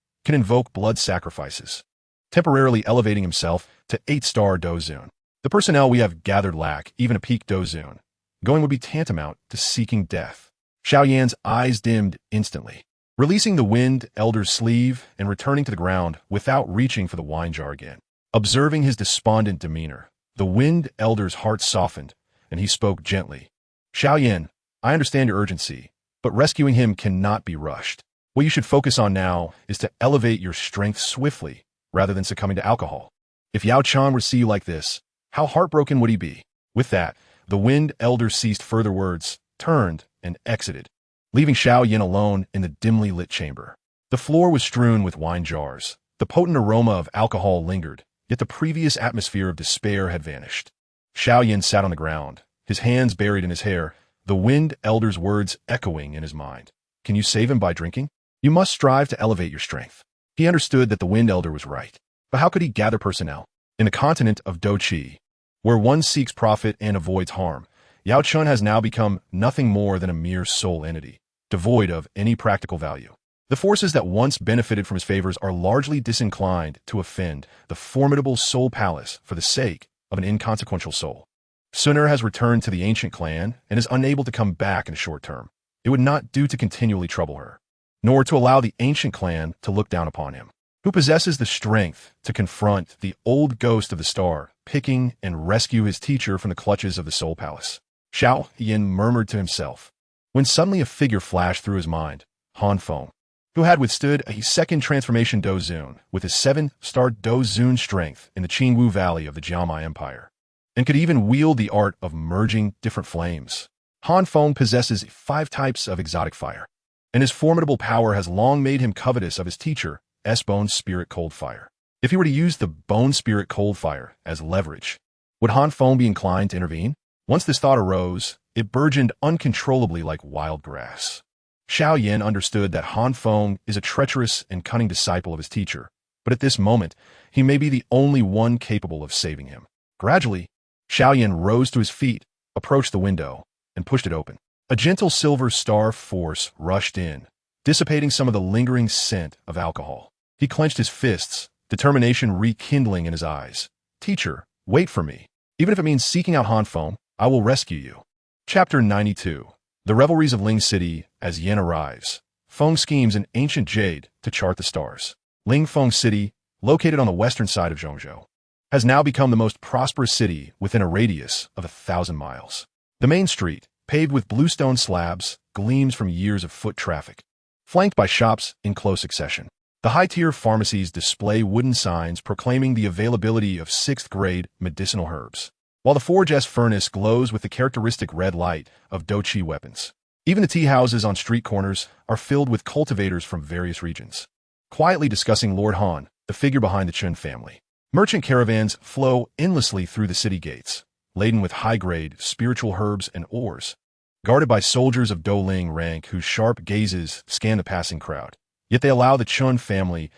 can invoke blood sacrifices, temporarily elevating himself to 8-star Dozun. The personnel we have gathered lack even a peak Dozun. Going would be tantamount to seeking death." Xiao Yan's eyes dimmed instantly, releasing the Wind Elder's sleeve and returning to the ground without reaching for the wine jar again. Observing his despondent demeanor, the Wind Elder's heart softened, and he spoke gently. "Xiao Yan, I understand your urgency, but rescuing him cannot be rushed. What you should focus on now is to elevate your strength swiftly, rather than succumbing to alcohol. If Yao Chan were to see you like this, how heartbroken would he be?" With that, the Wind Elder ceased further words, turned, and exited, leaving Xiao Yan alone in the dimly lit chamber. The floor was strewn with wine jars. The potent aroma of alcohol lingered, yet the previous atmosphere of despair had vanished. Xiao Yan sat on the ground, his hands buried in his hair, the wind elder's words echoing in his mind. Can you save him by drinking? You must strive to elevate your strength. He understood that the wind elder was right. But how could he gather personnel? In the continent of Dou Qi, where one seeks profit and avoids harm, Yao Chun has now become nothing more than a mere soul entity, devoid of any practical value. The forces that once benefited from his favors are largely disinclined to offend the formidable soul palace for the sake of an inconsequential soul. Sun'er has returned to the ancient clan and is unable to come back in the short term. It would not do to continually trouble her, nor to allow the ancient clan to look down upon him, who possesses the strength to confront the old ghost of the star, picking and rescue his teacher from the clutches of the soul palace. Xiao Yan murmured to himself, when suddenly a figure flashed through his mind, Han Feng, who had withstood a second transformation Dou Zun with his 7-star Dou Zun strength in the Qingwu Valley of the Jiamai Empire, and could even wield the art of merging different flames. Han Feng possesses 5 types of exotic fire, and his formidable power has long made him covetous of his teacher, Bone Spirit Cold Fire. If he were to use the Bone Spirit Cold Fire as leverage, would Han Feng be inclined to intervene? Once this thought arose, it burgeoned uncontrollably like wild grass. Xiao Yan understood that Han Feng is a treacherous and cunning disciple of his teacher, but at this moment, he may be the only one capable of saving him. Gradually, Xiao Yan rose to his feet, approached the window, and pushed it open. A gentle silver star force rushed in, dissipating some of the lingering scent of alcohol. He clenched his fists, determination rekindling in his eyes. Teacher, wait for me. Even if it means seeking out Han Feng, I will rescue you. Chapter 92. The Revelries of Ling City as Yan arrives. Feng schemes in ancient jade to chart the stars. Ling Feng City, located on the western side of Zhongzhou, has now become the most prosperous city within a radius of 1,000 miles. The main street, paved with bluestone slabs, gleams from years of foot traffic, flanked by shops in close succession. The high-tier pharmacies display wooden signs proclaiming the availability of 6th-grade medicinal herbs, while the Forge S furnace glows with the characteristic red light of Dou Qi weapons. Even the tea houses on street corners are filled with cultivators from various regions, quietly discussing Lord Han, the figure behind the Chun family. Merchant caravans flow endlessly through the city gates, laden with high-grade spiritual herbs and ores, guarded by soldiers of Douling rank whose sharp gazes scan the passing crowd. Yet they allow the Chun family's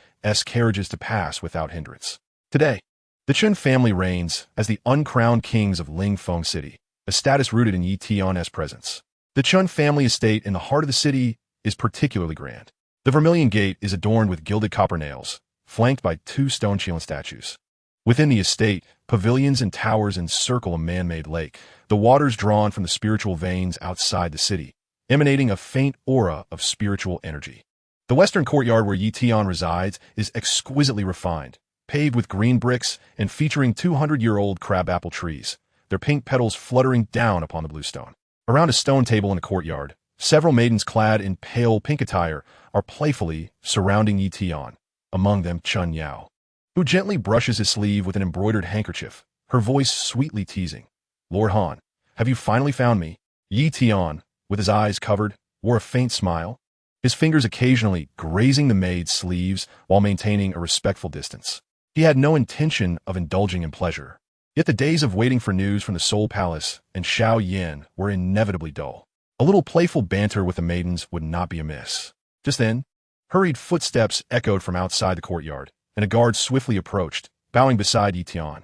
carriages to pass without hindrance. Today, the Chun family reigns as the uncrowned kings of Ling Feng City, a status rooted in Yi Tian's presence. The Chun family estate in the heart of the city is particularly grand. The Vermilion Gate is adorned with gilded copper nails, flanked by 2 stone Qilin statues. Within the estate, pavilions and towers encircle a man-made lake, the waters drawn from the spiritual veins outside the city, emanating a faint aura of spiritual energy. The western courtyard where Yi Tian resides is exquisitely refined, paved with green bricks and featuring 200-year-old crabapple trees, their pink petals fluttering down upon the bluestone. Around a stone table in the courtyard, several maidens clad in pale pink attire are playfully surrounding Yi Tian, among them Chun Yao, who gently brushes his sleeve with an embroidered handkerchief, her voice sweetly teasing. Lord Han, have you finally found me? Yi Tian, with his eyes covered, wore a faint smile, his fingers occasionally grazing the maid's sleeves while maintaining a respectful distance. He had no intention of indulging in pleasure. Yet the days of waiting for news from the Soul Palace and Xiao Yan were inevitably dull. A little playful banter with the maidens would not be amiss. Just then, hurried footsteps echoed from outside the courtyard, and a guard swiftly approached, bowing beside Yi Tian.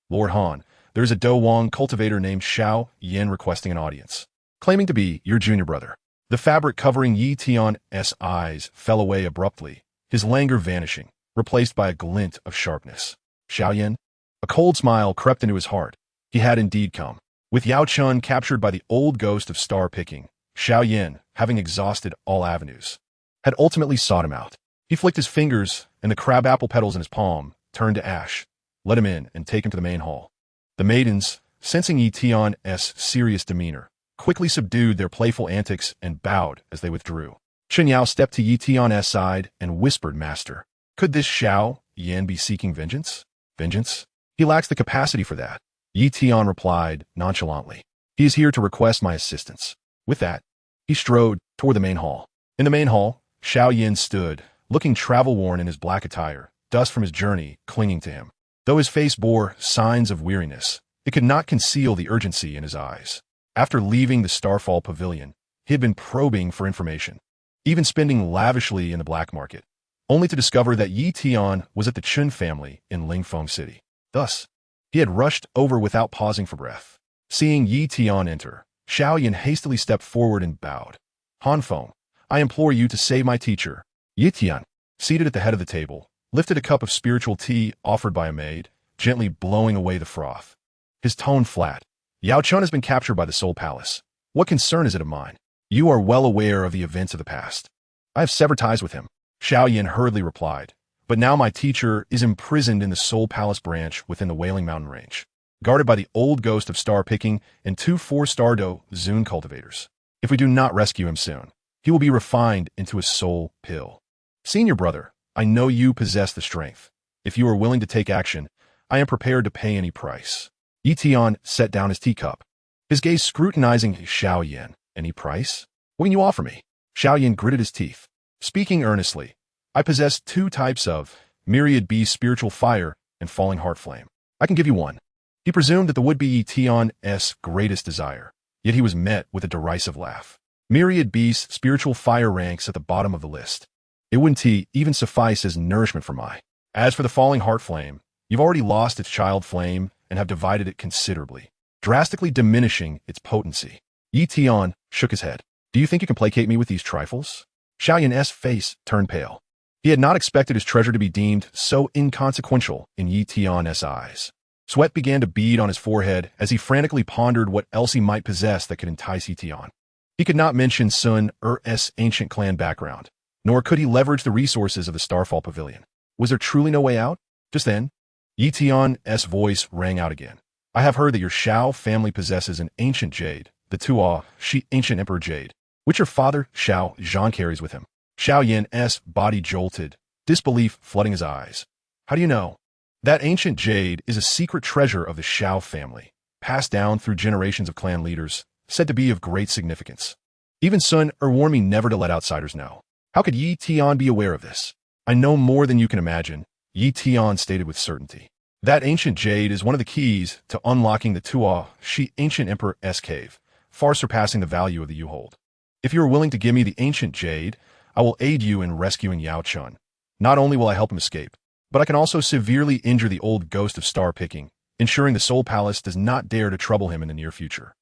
Lord Han, there is a Dou Huang cultivator named Xiao Yan requesting an audience, claiming to be your junior brother. The fabric covering Yi Tian's eyes fell away abruptly, his languor vanishing, replaced by a glint of sharpness. Xiao Yan? A cold smile crept into his heart. He had indeed come. With Yao Chun captured by the old ghost of star picking, Xiao Yan, having exhausted all avenues, had ultimately sought him out. He flicked his fingers, and the crabapple petals in his palm turned to ash. Let him in and take him to the main hall. The maidens, sensing Yi Tian's serious demeanor, quickly subdued their playful antics and bowed as they withdrew. Chun Yao stepped to Yi Tian's side and whispered, Master, could this Xiao Yan be seeking vengeance? Vengeance? He lacks the capacity for that. Yi Tian replied nonchalantly. He is here to request my assistance. With that, he strode toward the main hall. In the main hall, Xiao Yan stood, looking travel-worn in his black attire, dust from his journey clinging to him. Though his face bore signs of weariness, it could not conceal the urgency in his eyes. After leaving the Starfall Pavilion, he had been probing for information, even spending lavishly in the black market, only to discover that Yi Tian was at the Chun family in Lingfeng City. Thus, he had rushed over without pausing for breath. Seeing Yi Tian enter, Xiao Yan hastily stepped forward and bowed. Han Feng, I implore you to save my teacher. Yi Tian, seated at the head of the table, lifted a cup of spiritual tea offered by a maid, gently blowing away the froth. His tone flat. Yao Chun has been captured by the Soul Palace. What concern is it of mine? You are well aware of the events of the past. I have severed ties with him, Xiao Yan hurriedly replied. But now my teacher is imprisoned in the Soul Palace branch within the Wailing Mountain Range, guarded by the old ghost of star picking and 2 4-star Dou Zun cultivators. If we do not rescue him soon, he will be refined into a soul pill. Senior brother, I know you possess the strength. If you are willing to take action, I am prepared to pay any price. Yi Tian set down his teacup, his gaze scrutinizing Xiao Yan. Any price? What can you offer me? Xiao Yan gritted his teeth, speaking earnestly. I possess 2 types of myriad beast spiritual fire and falling heart flame. I can give you one. He presumed that the would-be Yi Tian's greatest desire, yet he was met with a derisive laugh. Myriad beast spiritual fire ranks at the bottom of the list. It wouldn't even suffice as nourishment for my. As for the falling heart flame, you've already lost its child flame and have divided it considerably, drastically diminishing its potency. Yi Tian shook his head. Do you think you can placate me with these trifles? Xiao Yan's face turned pale. He had not expected his treasure to be deemed so inconsequential in Yi Tian's eyes. Sweat began to bead on his forehead as he frantically pondered what else he might possess that could entice Yi Tian. He could not mention Sun Er's ancient clan background, nor could he leverage the resources of the Starfall Pavilion. Was there truly no way out? Just then, Yi Tian's voice rang out again. I have heard that your Xiao family possesses an ancient jade, the Dou Qi ancient emperor jade, which your father, Xiao Yan, carries with him. Xiao Yan's body jolted, disbelief flooding his eyes. How do you know? That ancient jade is a secret treasure of the Xiao family, passed down through generations of clan leaders, said to be of great significance. Even Sun warned me never to let outsiders know. How could Yi Tian be aware of this? I know more than you can imagine, Yi Tian stated with certainty. That ancient jade is one of the keys to unlocking the Dou Qi ancient emperor's cave, far surpassing the value of the you hold. If you are willing to give me the ancient jade, I will aid you in rescuing Yao Chun. Not only will I help him escape, but I can also severely injure the old ghost of star picking, ensuring the Soul Palace does not dare to trouble him in the near future.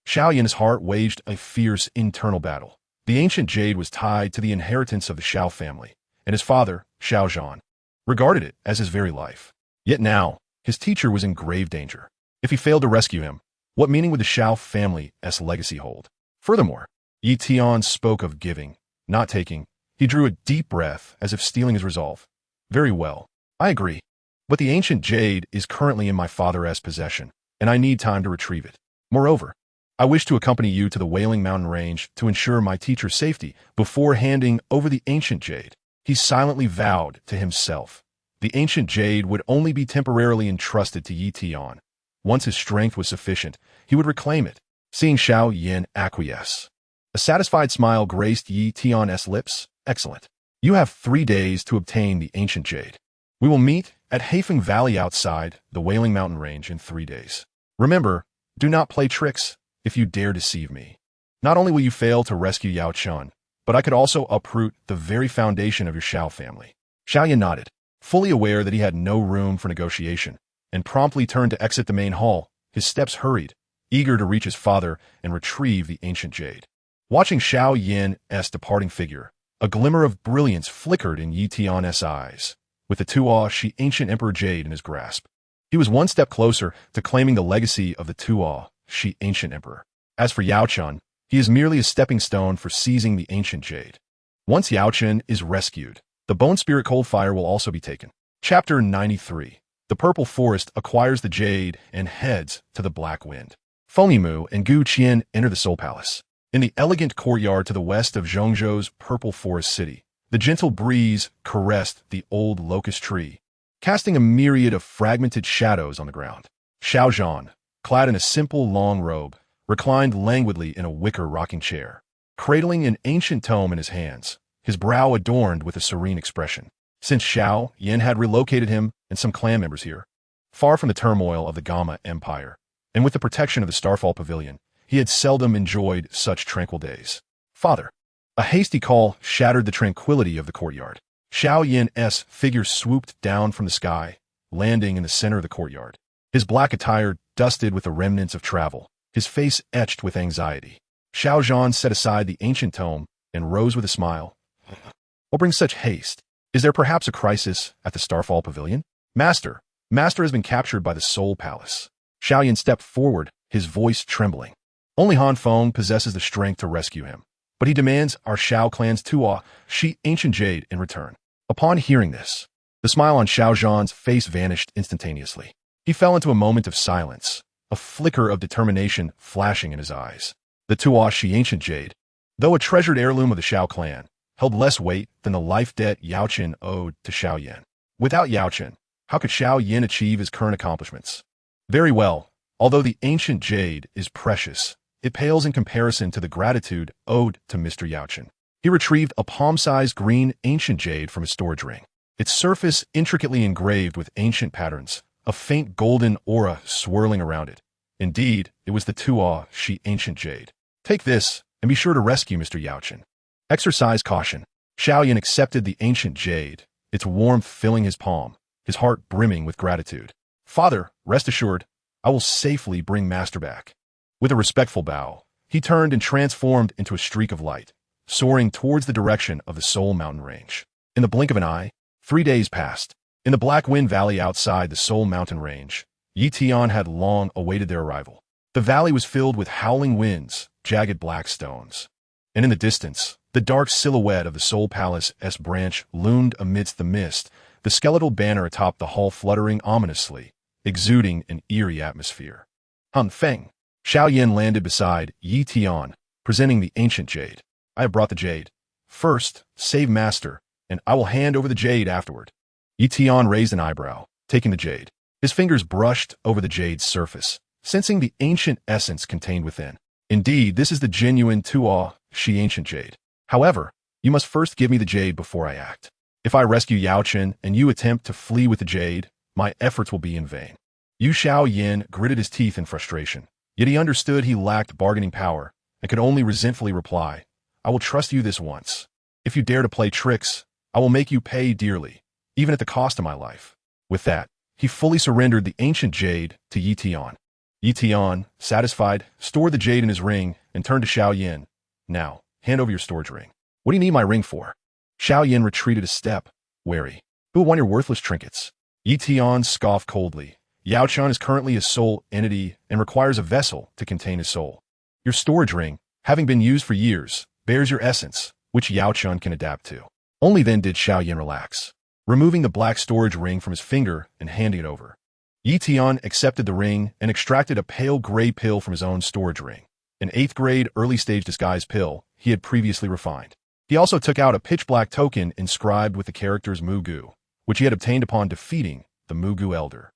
Xiao Yan's heart waged a fierce internal battle. The ancient jade was tied to the inheritance of the Xiao family, and his father, Xiao Yan, regarded it as his very life. Yet now, his teacher was in grave danger. If he failed to rescue him, what meaning would the Xiao family's legacy hold? Furthermore, Yi Tian spoke of giving, not taking. He drew a deep breath as if steeling his resolve. Very well, I agree. But the ancient jade is currently in my father's possession, and I need time to retrieve it. Moreover, I wish to accompany you to the Wailing Mountain Range to ensure my teacher's safety before handing over the ancient jade. He silently vowed to himself. The ancient jade would only be temporarily entrusted to Yi Tian. Once his strength was sufficient, he would reclaim it, seeing Xiao Yan acquiesce. A satisfied smile graced Yi Tian's lips. Excellent. You have 3 days to obtain the ancient jade. We will meet at Haifeng Valley outside the Wailing Mountain Range in 3 days. Remember, do not play tricks if you dare deceive me. Not only will you fail to rescue Yao Chun, but I could also uproot the very foundation of your Xiao family. Xiao Yan nodded, fully aware that he had no room for negotiation, and promptly turned to exit the main hall. His steps hurried, eager to reach his father and retrieve the ancient jade. Watching Xiao Yan's departing figure, a glimmer of brilliance flickered in Yi Tian's eyes, with the Dou Qi ancient emperor jade in his grasp. He was one step closer to claiming the legacy of the Dou Qi ancient emperor. As for Yao Chun, he is merely a stepping stone for seizing the ancient jade. Once Yao Chun is rescued, the Bone Spirit Cold Fire will also be taken. Chapter 93. The Purple Forest acquires the jade and heads to the Black Wind. Fengyimu and Gu Qian enter the Soul Palace. In the elegant courtyard to the west of Zhongzhou's Purple Forest City, the gentle breeze caressed the old locust tree, casting a myriad of fragmented shadows on the ground. Xiao Yan, clad in a simple long robe, reclined languidly in a wicker rocking chair. Cradling an ancient tome in his hands, his brow adorned with a serene expression. Since Xiao Yan had relocated him and some clan members here, far from the turmoil of the Gamma Empire, and with the protection of the Starfall Pavilion, he had seldom enjoyed such tranquil days. Father. A hasty call shattered the tranquility of the courtyard. Xiao Yan's figure swooped down from the sky, landing in the center of the courtyard. His black attire dusted with the remnants of travel, his face etched with anxiety. Xiao Zhan set aside the ancient tome and rose with a smile. What brings such haste? Is there perhaps a crisis at the Starfall Pavilion? Master has been captured by the Soul Palace. Xiao Yan stepped forward, his voice trembling. Only Han Feng possesses the strength to rescue him, but he demands our Xiao clan's Dou Qi ancient jade in return. Upon hearing this, the smile on Xiao Zhan's face vanished instantaneously. He fell into a moment of silence, a flicker of determination flashing in his eyes. The Dou Qi ancient jade, though a treasured heirloom of the Xiao clan, held less weight than the life debt Yao Qin owed to Xiao Yan. Without Yao Qin, how could Xiao Yan achieve his current accomplishments? Very well, although the ancient jade is precious, it pales in comparison to the gratitude owed to Mr. Yao Qin. He retrieved a palm-sized green ancient jade from his storage ring, its surface intricately engraved with ancient patterns, a faint golden aura swirling around it. Indeed, it was the Dou Qi ancient jade. Take this, and be sure to rescue Mr. Yao Qin. Exercise caution. Xiao Yan accepted the ancient jade, its warmth filling his palm, his heart brimming with gratitude. Father, rest assured, I will safely bring Master back. With a respectful bow, he turned and transformed into a streak of light, soaring towards the direction of the Soul Mountain Range. In the blink of an eye, 3 days passed. In the Black Wind Valley outside the Soul Mountain Range, Tian had long awaited their arrival. The valley was filled with howling winds, jagged black stones. And in the distance, the dark silhouette of the Soul Palace's branch loomed amidst the mist, the skeletal banner atop the hall fluttering ominously, exuding an eerie atmosphere. Han Feng. Xiao Yan landed beside Tian, presenting the ancient jade. I have brought the jade. First, save Master, and I will hand over the jade afterward. Tian raised an eyebrow, taking the jade. His fingers brushed over the jade's surface, sensing the ancient essence contained within. Indeed, this is the genuine Dou Qi ancient jade. However, you must first give me the jade before I act. If I rescue Yao Qin and you attempt to flee with the jade, my efforts will be in vain. Xiao Yan gritted his teeth in frustration, yet he understood he lacked bargaining power and could only resentfully reply, I will trust you this once. If you dare to play tricks, I will make you pay dearly, even at the cost of my life. With that, he fully surrendered the ancient jade to Tian. Tian, satisfied, stored the jade in his ring and turned to Xiao Yan. Now, hand over your storage ring. What do you need my ring for? Xiao Yan retreated a step, wary. Who will want your worthless trinkets? Tian scoffed coldly. Yao Qin is currently a soul entity and requires a vessel to contain his soul. Your storage ring, having been used for years, bears your essence, which Yao Qin can adapt to. Only then did Xiao Yan relax, removing the black storage ring from his finger and handing it over. Tian accepted the ring and extracted a pale gray pill from his own storage ring, an 8th grade early-stage disguise pill he had previously refined. He also took out a pitch-black token inscribed with the characters Mugu, which he had obtained upon defeating the Mugu Elder.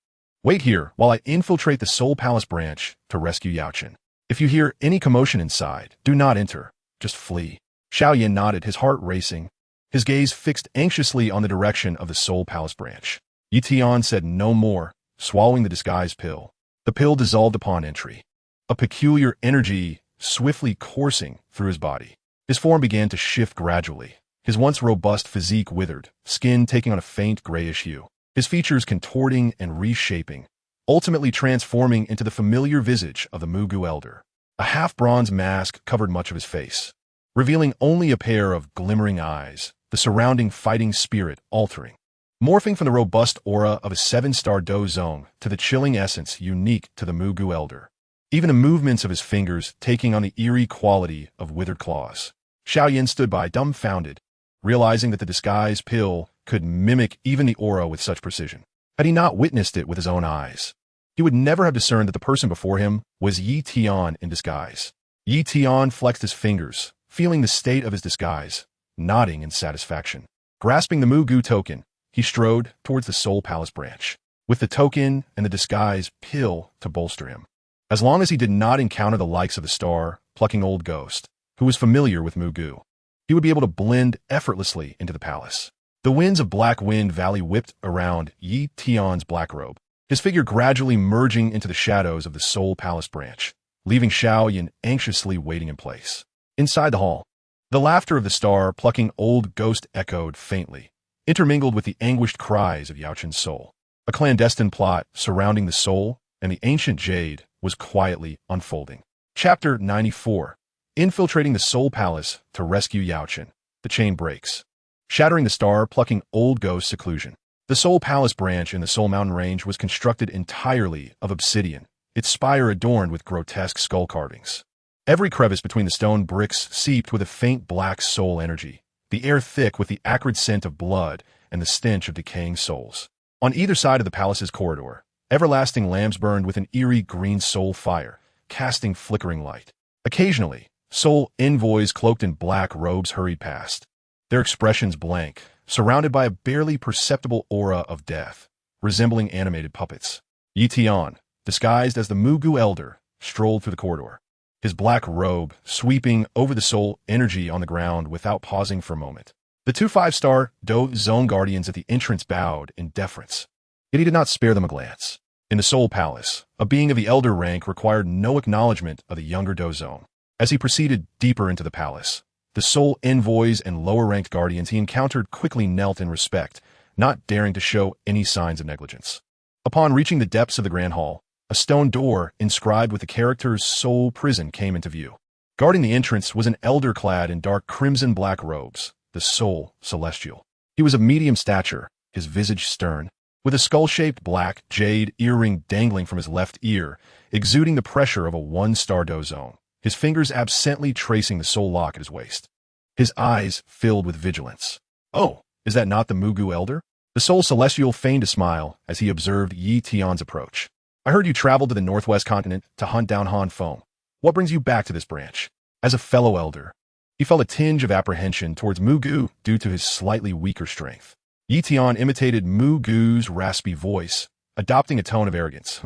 Wait here while I infiltrate the Soul Palace branch to rescue Yao Qin. If you hear any commotion inside, do not enter, just flee. Xiao Yan nodded, his heart racing, his gaze fixed anxiously on the direction of the Soul Palace branch. Tian said no more, swallowing the disguise pill. The pill dissolved upon entry, a peculiar energy swiftly coursing through his body. His form began to shift gradually, his once robust physique withered, skin taking on a faint grayish hue, his features contorting and reshaping, ultimately transforming into the familiar visage of the Mugu Elder. A half-bronze mask covered much of his face, revealing only a pair of glimmering eyes, the surrounding fighting spirit altering, morphing from the robust aura of a 7-star Do Zone to the chilling essence unique to the Mugu Elder, even the movements of his fingers taking on the eerie quality of withered claws. Xiao Yan stood by, dumbfounded, realizing that the disguise pill could mimic even the aura with such precision. Had he not witnessed it with his own eyes, he would never have discerned that the person before him was Tian in disguise. Tian flexed his fingers, feeling the state of his disguise, nodding in satisfaction. Grasping the Mugu token, he strode towards the Soul Palace branch, with the token and the disguise pill to bolster him. As long as he did not encounter the likes of the star-plucking old ghost, who was familiar with Mugu, he would be able to blend effortlessly into the palace. The winds of Black Wind Valley whipped around Yi Tian's black robe, his figure gradually merging into the shadows of the Soul Palace branch, leaving Xiao Yan anxiously waiting in place. Inside the hall, the laughter of the star-plucking old ghost echoed faintly, intermingled with the anguished cries of Yao Chen's soul. A clandestine plot surrounding the soul and the ancient jade was quietly unfolding. Chapter 94. Infiltrating the Soul Palace to rescue Yao Chen. The chain breaks, shattering the star-plucking old ghost seclusion. The Soul Palace branch in the Soul Mountain Range was constructed entirely of obsidian, its spire adorned with grotesque skull carvings. Every crevice between the stone bricks seeped with a faint black soul energy, the air thick with the acrid scent of blood and the stench of decaying souls. On either side of the palace's corridor, everlasting lamps burned with an eerie green soul fire, casting flickering light. Occasionally, soul envoys cloaked in black robes hurried past, their expressions blank, surrounded by a barely perceptible aura of death, resembling animated puppets. Yi Tian, disguised as the Mugu Elder, strolled through the corridor, his black robe sweeping over the soul energy on the ground without pausing for a moment. The two five-star Dou Zone guardians at the entrance bowed in deference, yet he did not spare them a glance. In the Soul Palace, a being of the elder rank required no acknowledgement of the younger Dou Zone. As he proceeded deeper into the palace, the soul envoys and lower-ranked guardians he encountered quickly knelt in respect, not daring to show any signs of negligence. Upon reaching the depths of the Grand Hall, a stone door inscribed with the characters Soul Prison came into view. Guarding the entrance was an elder clad in dark crimson-black robes, the Soul Celestial. He was of medium stature, his visage stern, with a skull-shaped black jade earring dangling from his left ear, exuding the pressure of a one-star Dou Zone, his fingers absently tracing the soul lock at his waist. His eyes filled with vigilance. "Oh, is that not the Mugu Elder?" The Soul Celestial feigned a smile as he observed Yi Tian's approach. "I heard you traveled to the northwest continent to hunt down Han Feng. What brings you back to this branch?" As a fellow elder, he felt a tinge of apprehension towards Mugu due to his slightly weaker strength. Yi Tian imitated Mugu's raspy voice, adopting a tone of arrogance.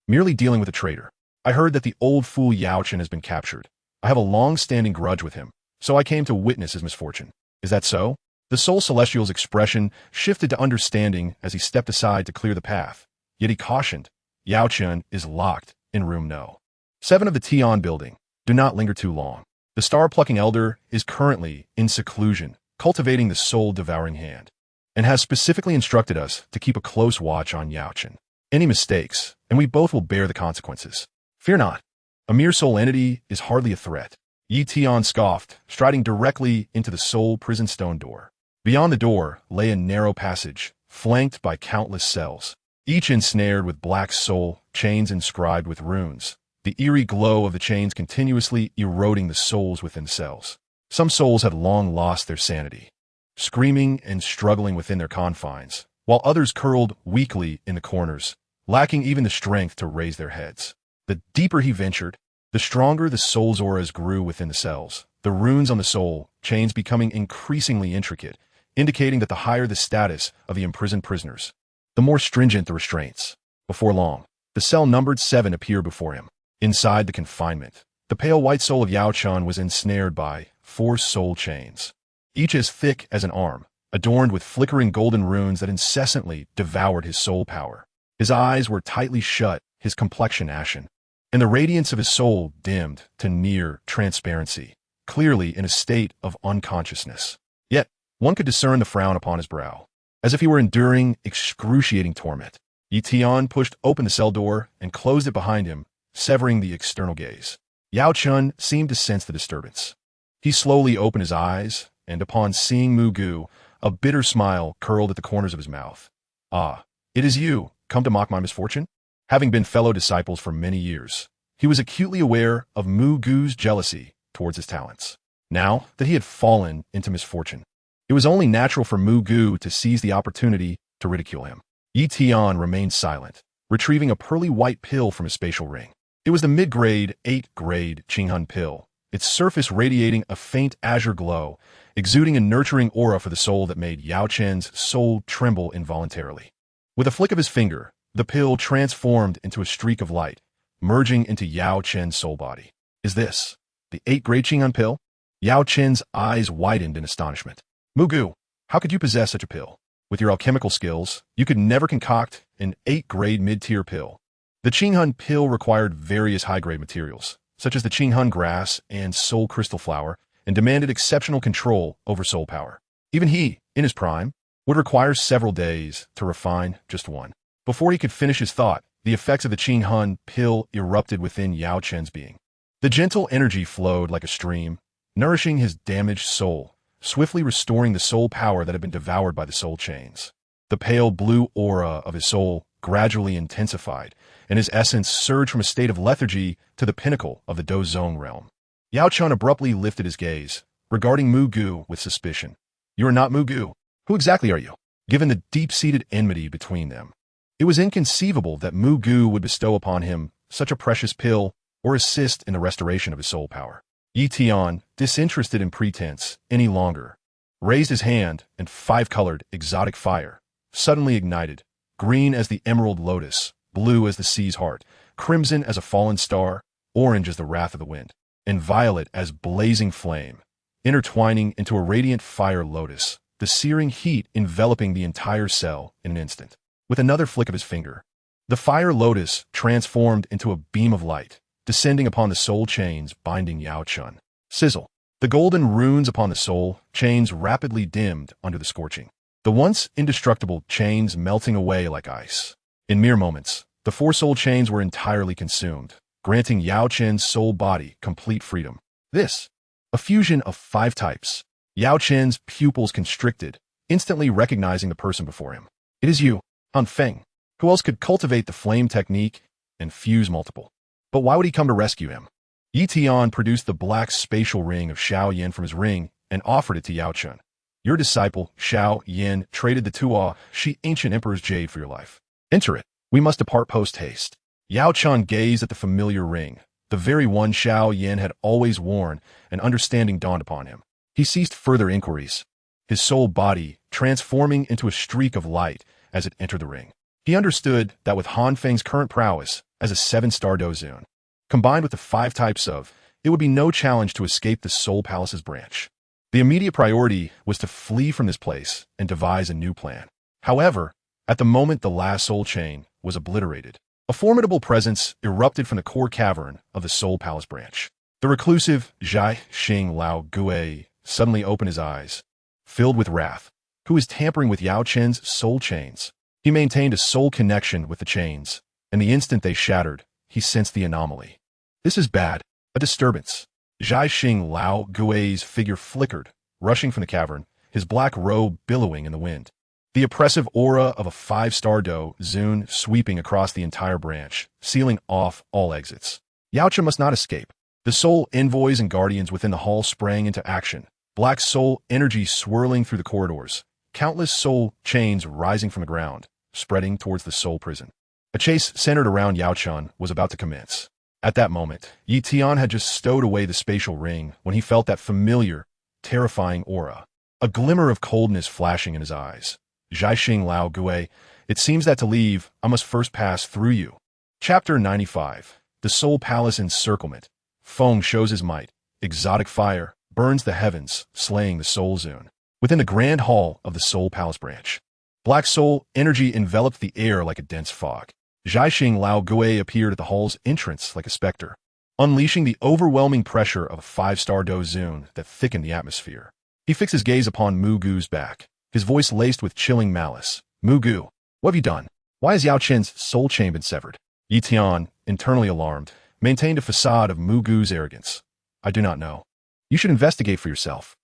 "Merely dealing with a traitor. I heard that the old fool Yao Chen has been captured. I have a long-standing grudge with him, so I came to witness his misfortune." "Is that so?" The Soul Celestial's expression shifted to understanding as he stepped aside to clear the path, yet he cautioned, "Yao Chen is locked in room No. 7 of the Tian building. Do not linger too long. The star-plucking elder is currently in seclusion, cultivating the soul-devouring hand, and has specifically instructed us to keep a close watch on Yao Chen. Any mistakes, and we both will bear the consequences. Fear not. A mere soul entity is hardly a threat." Yi Tian scoffed, striding directly into the soul prison stone door. Beyond the door lay a narrow passage, flanked by countless cells, each ensnared with black soul chains inscribed with runes, the eerie glow of the chains continuously eroding the souls within the cells. Some souls had long lost their sanity, screaming and struggling within their confines, while others curled weakly in the corners, lacking even the strength to raise their heads. The deeper he ventured, the stronger the soul's auras grew within the cells, the runes on the soul chains becoming increasingly intricate, indicating that the higher the status of the imprisoned prisoners, the more stringent the restraints. Before long, the cell numbered 7 appeared before him. Inside the confinement, the pale white soul of Yao Chen was ensnared by 4 soul chains, each as thick as an arm, adorned with flickering golden runes that incessantly devoured his soul power. His eyes were tightly shut, his complexion ashen, and the radiance of his soul dimmed to near transparency, clearly in a state of unconsciousness. Yet, one could discern the frown upon his brow, as if he were enduring excruciating torment. Yi Tian pushed open the cell door and closed it behind him, severing the external gaze. Yao Chen seemed to sense the disturbance. He slowly opened his eyes, and upon seeing Mugu, a bitter smile curled at the corners of his mouth. "Ah, it is you, come to mock my misfortune?" Having been fellow disciples for many years, he was acutely aware of Mugu's jealousy towards his talents. Now that he had fallen into misfortune, it was only natural for Mugu to seize the opportunity to ridicule him. Yi Tian remained silent, retrieving a pearly white pill from his spatial ring. It was the mid-grade, 8th-grade Qinghun pill, its surface radiating a faint azure glow, exuding a nurturing aura for the soul that made Yao Chen's soul tremble involuntarily. With a flick of his finger, the pill transformed into a streak of light, merging into Yao Chen's soul body. "Is this the 8th grade Qinghun pill?" Yao Chen's eyes widened in astonishment. Mugu, how could you possess such a pill? With your alchemical skills, you could never concoct an 8th-grade mid-tier pill. The Qinghun pill required various high-grade materials, such as the Qinghun grass and soul crystal flower, and demanded exceptional control over soul power. Even he, in his prime, would require several days to refine just one. Before he could finish his thought, the effects of the Qinghun pill erupted within Yao Chen's being. The gentle energy flowed like a stream, nourishing his damaged soul, swiftly restoring the soul power that had been devoured by the soul chains. The pale blue aura of his soul gradually intensified, and his essence surged from a state of lethargy to the pinnacle of the Dou Zone realm. Yao Chen abruptly lifted his gaze, regarding Mu Gu with suspicion. You are not Mu Gu. Who exactly are you? Given the deep-seated enmity between them, it was inconceivable that Mu Gu would bestow upon him such a precious pill or assist in the restoration of his soul power. Tian, disinterested in pretense any longer, raised his hand, and 5-colored exotic fire suddenly ignited, green as the emerald lotus, blue as the sea's heart, crimson as a fallen star, orange as the wrath of the wind, and violet as blazing flame, intertwining into a radiant fire lotus, the searing heat enveloping the entire cell in an instant. With another flick of his finger, the fire lotus transformed into a beam of light, descending upon the soul chains binding Yao Chen. Sizzle. The golden runes upon the soul chains rapidly dimmed under the scorching, the once indestructible chains melting away like ice. In mere moments, the 4 soul chains were entirely consumed, granting Yao Chen's soul body complete freedom. This, a fusion of 5 types. Yao Chen's pupils constricted, instantly recognizing the person before him. It is you, Han Feng. Who else could cultivate the flame technique and fuse multiple? But why would he come to rescue him? Tian produced the black spatial ring of Xiao Yan from his ring and offered it to Yao Chen. Your disciple, Xiao Yan, traded the Dou Qi ancient emperor's jade for your life. Enter it. We must depart post-haste. Yao Chen gazed at the familiar ring, the very one Xiao Yan had always worn, and understanding dawned upon him. He ceased further inquiries, his soul body transforming into a streak of light as it entered the ring. He understood that with Han Feng's current prowess as a 7-star Dozun, combined with the 5 types of, it would be no challenge to escape the Soul Palace's branch. The immediate priority was to flee from this place and devise a new plan. However, at the moment the last soul chain was obliterated, a formidable presence erupted from the core cavern of the Soul Palace branch. The reclusive Zhai Xing Lao Gue suddenly opened his eyes, filled with wrath. Who is tampering with Yao Chen's soul chains? He maintained a soul connection with the chains, and the instant they shattered, he sensed the anomaly. This is bad, a disturbance. Zhai Xing Lao Gui's figure flickered, rushing from the cavern, his black robe billowing in the wind. The oppressive aura of a 5-star Dozun sweeping across the entire branch, sealing off all exits. Yao Chen must not escape. The soul envoys and guardians within the hall sprang into action, black soul energy swirling through the corridors, countless soul chains rising from the ground, spreading towards the soul prison. A chase centered around Yao Chen was about to commence. At that moment, Tian had just stowed away the spatial ring when he felt that familiar, terrifying aura, a glimmer of coldness flashing in his eyes. Zhai Xing Lao Gue, it seems that to leave, I must first pass through you. Chapter 95. The Soul Palace Encirclement. Feng shows his might. Exotic fire burns the heavens, slaying the Soul Zone. Within the grand hall of the Soul Palace branch, black soul energy enveloped the air like a dense fog. Zhai Xing Lao Gue appeared at the hall's entrance like a specter, unleashing the overwhelming pressure of a 5-star Dozun that thickened the atmosphere. He fixed his gaze upon Mu Gu's back, his voice laced with chilling malice. Mu Gu, what have you done? Why has Yao Chen's soul chain been severed? Tian, internally alarmed, maintained a facade of Mu Gu's arrogance. I do not know. You should investigate for yourself.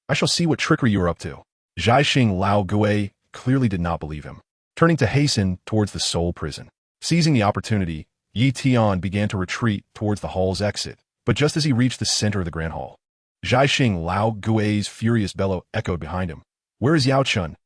I shall see what trickery you are up to. Zhai Xing Lao Gue clearly did not believe him, turning to hasten towards the soul prison. Seizing the opportunity, Tian began to retreat towards the hall's exit, but just as he reached the center of the grand hall, Zhai Xing Lao Gui's furious bellow echoed behind him. Where is Yao Chen?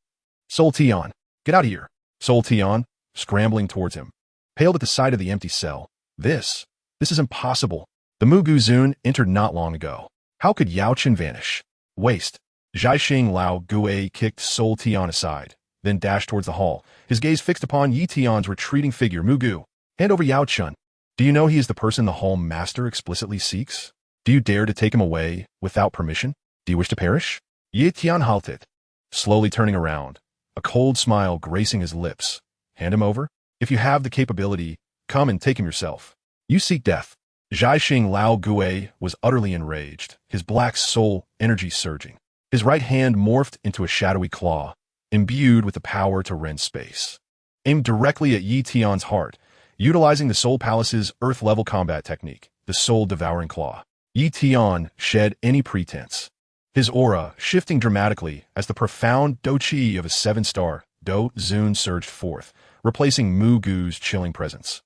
Soul Tian, get out of here. Soul Tian, scrambling towards him, paled at the sight of the empty cell. This is impossible. The Mu Gu Zun entered not long ago. How could Yao Chen vanish? Waste. Zhai Xing Lao Gue kicked Soul Tian aside, then dashed towards the hall, his gaze fixed upon Tian's retreating figure. Mu Gu, hand over Yao Chen. Do you know he is the person the hall master explicitly seeks? Do you dare to take him away without permission? Do you wish to perish? Ye Tian halted, slowly turning around, a cold smile gracing his lips. Hand him over? If you have the capability, come and take him yourself. You seek death. Zhaixing Lao Gui was utterly enraged, his black soul energy surging. His right hand morphed into a shadowy claw, imbued with the power to rend space. Aimed directly at Yi Tian's heart, utilizing the Soul Palace's Earth-level combat technique, the Soul Devouring Claw. Yi Tian shed any pretense, his aura shifting dramatically as the profound Dou Qi of a 7-star Dou Zun surged forth, replacing Mu Gu's chilling presence.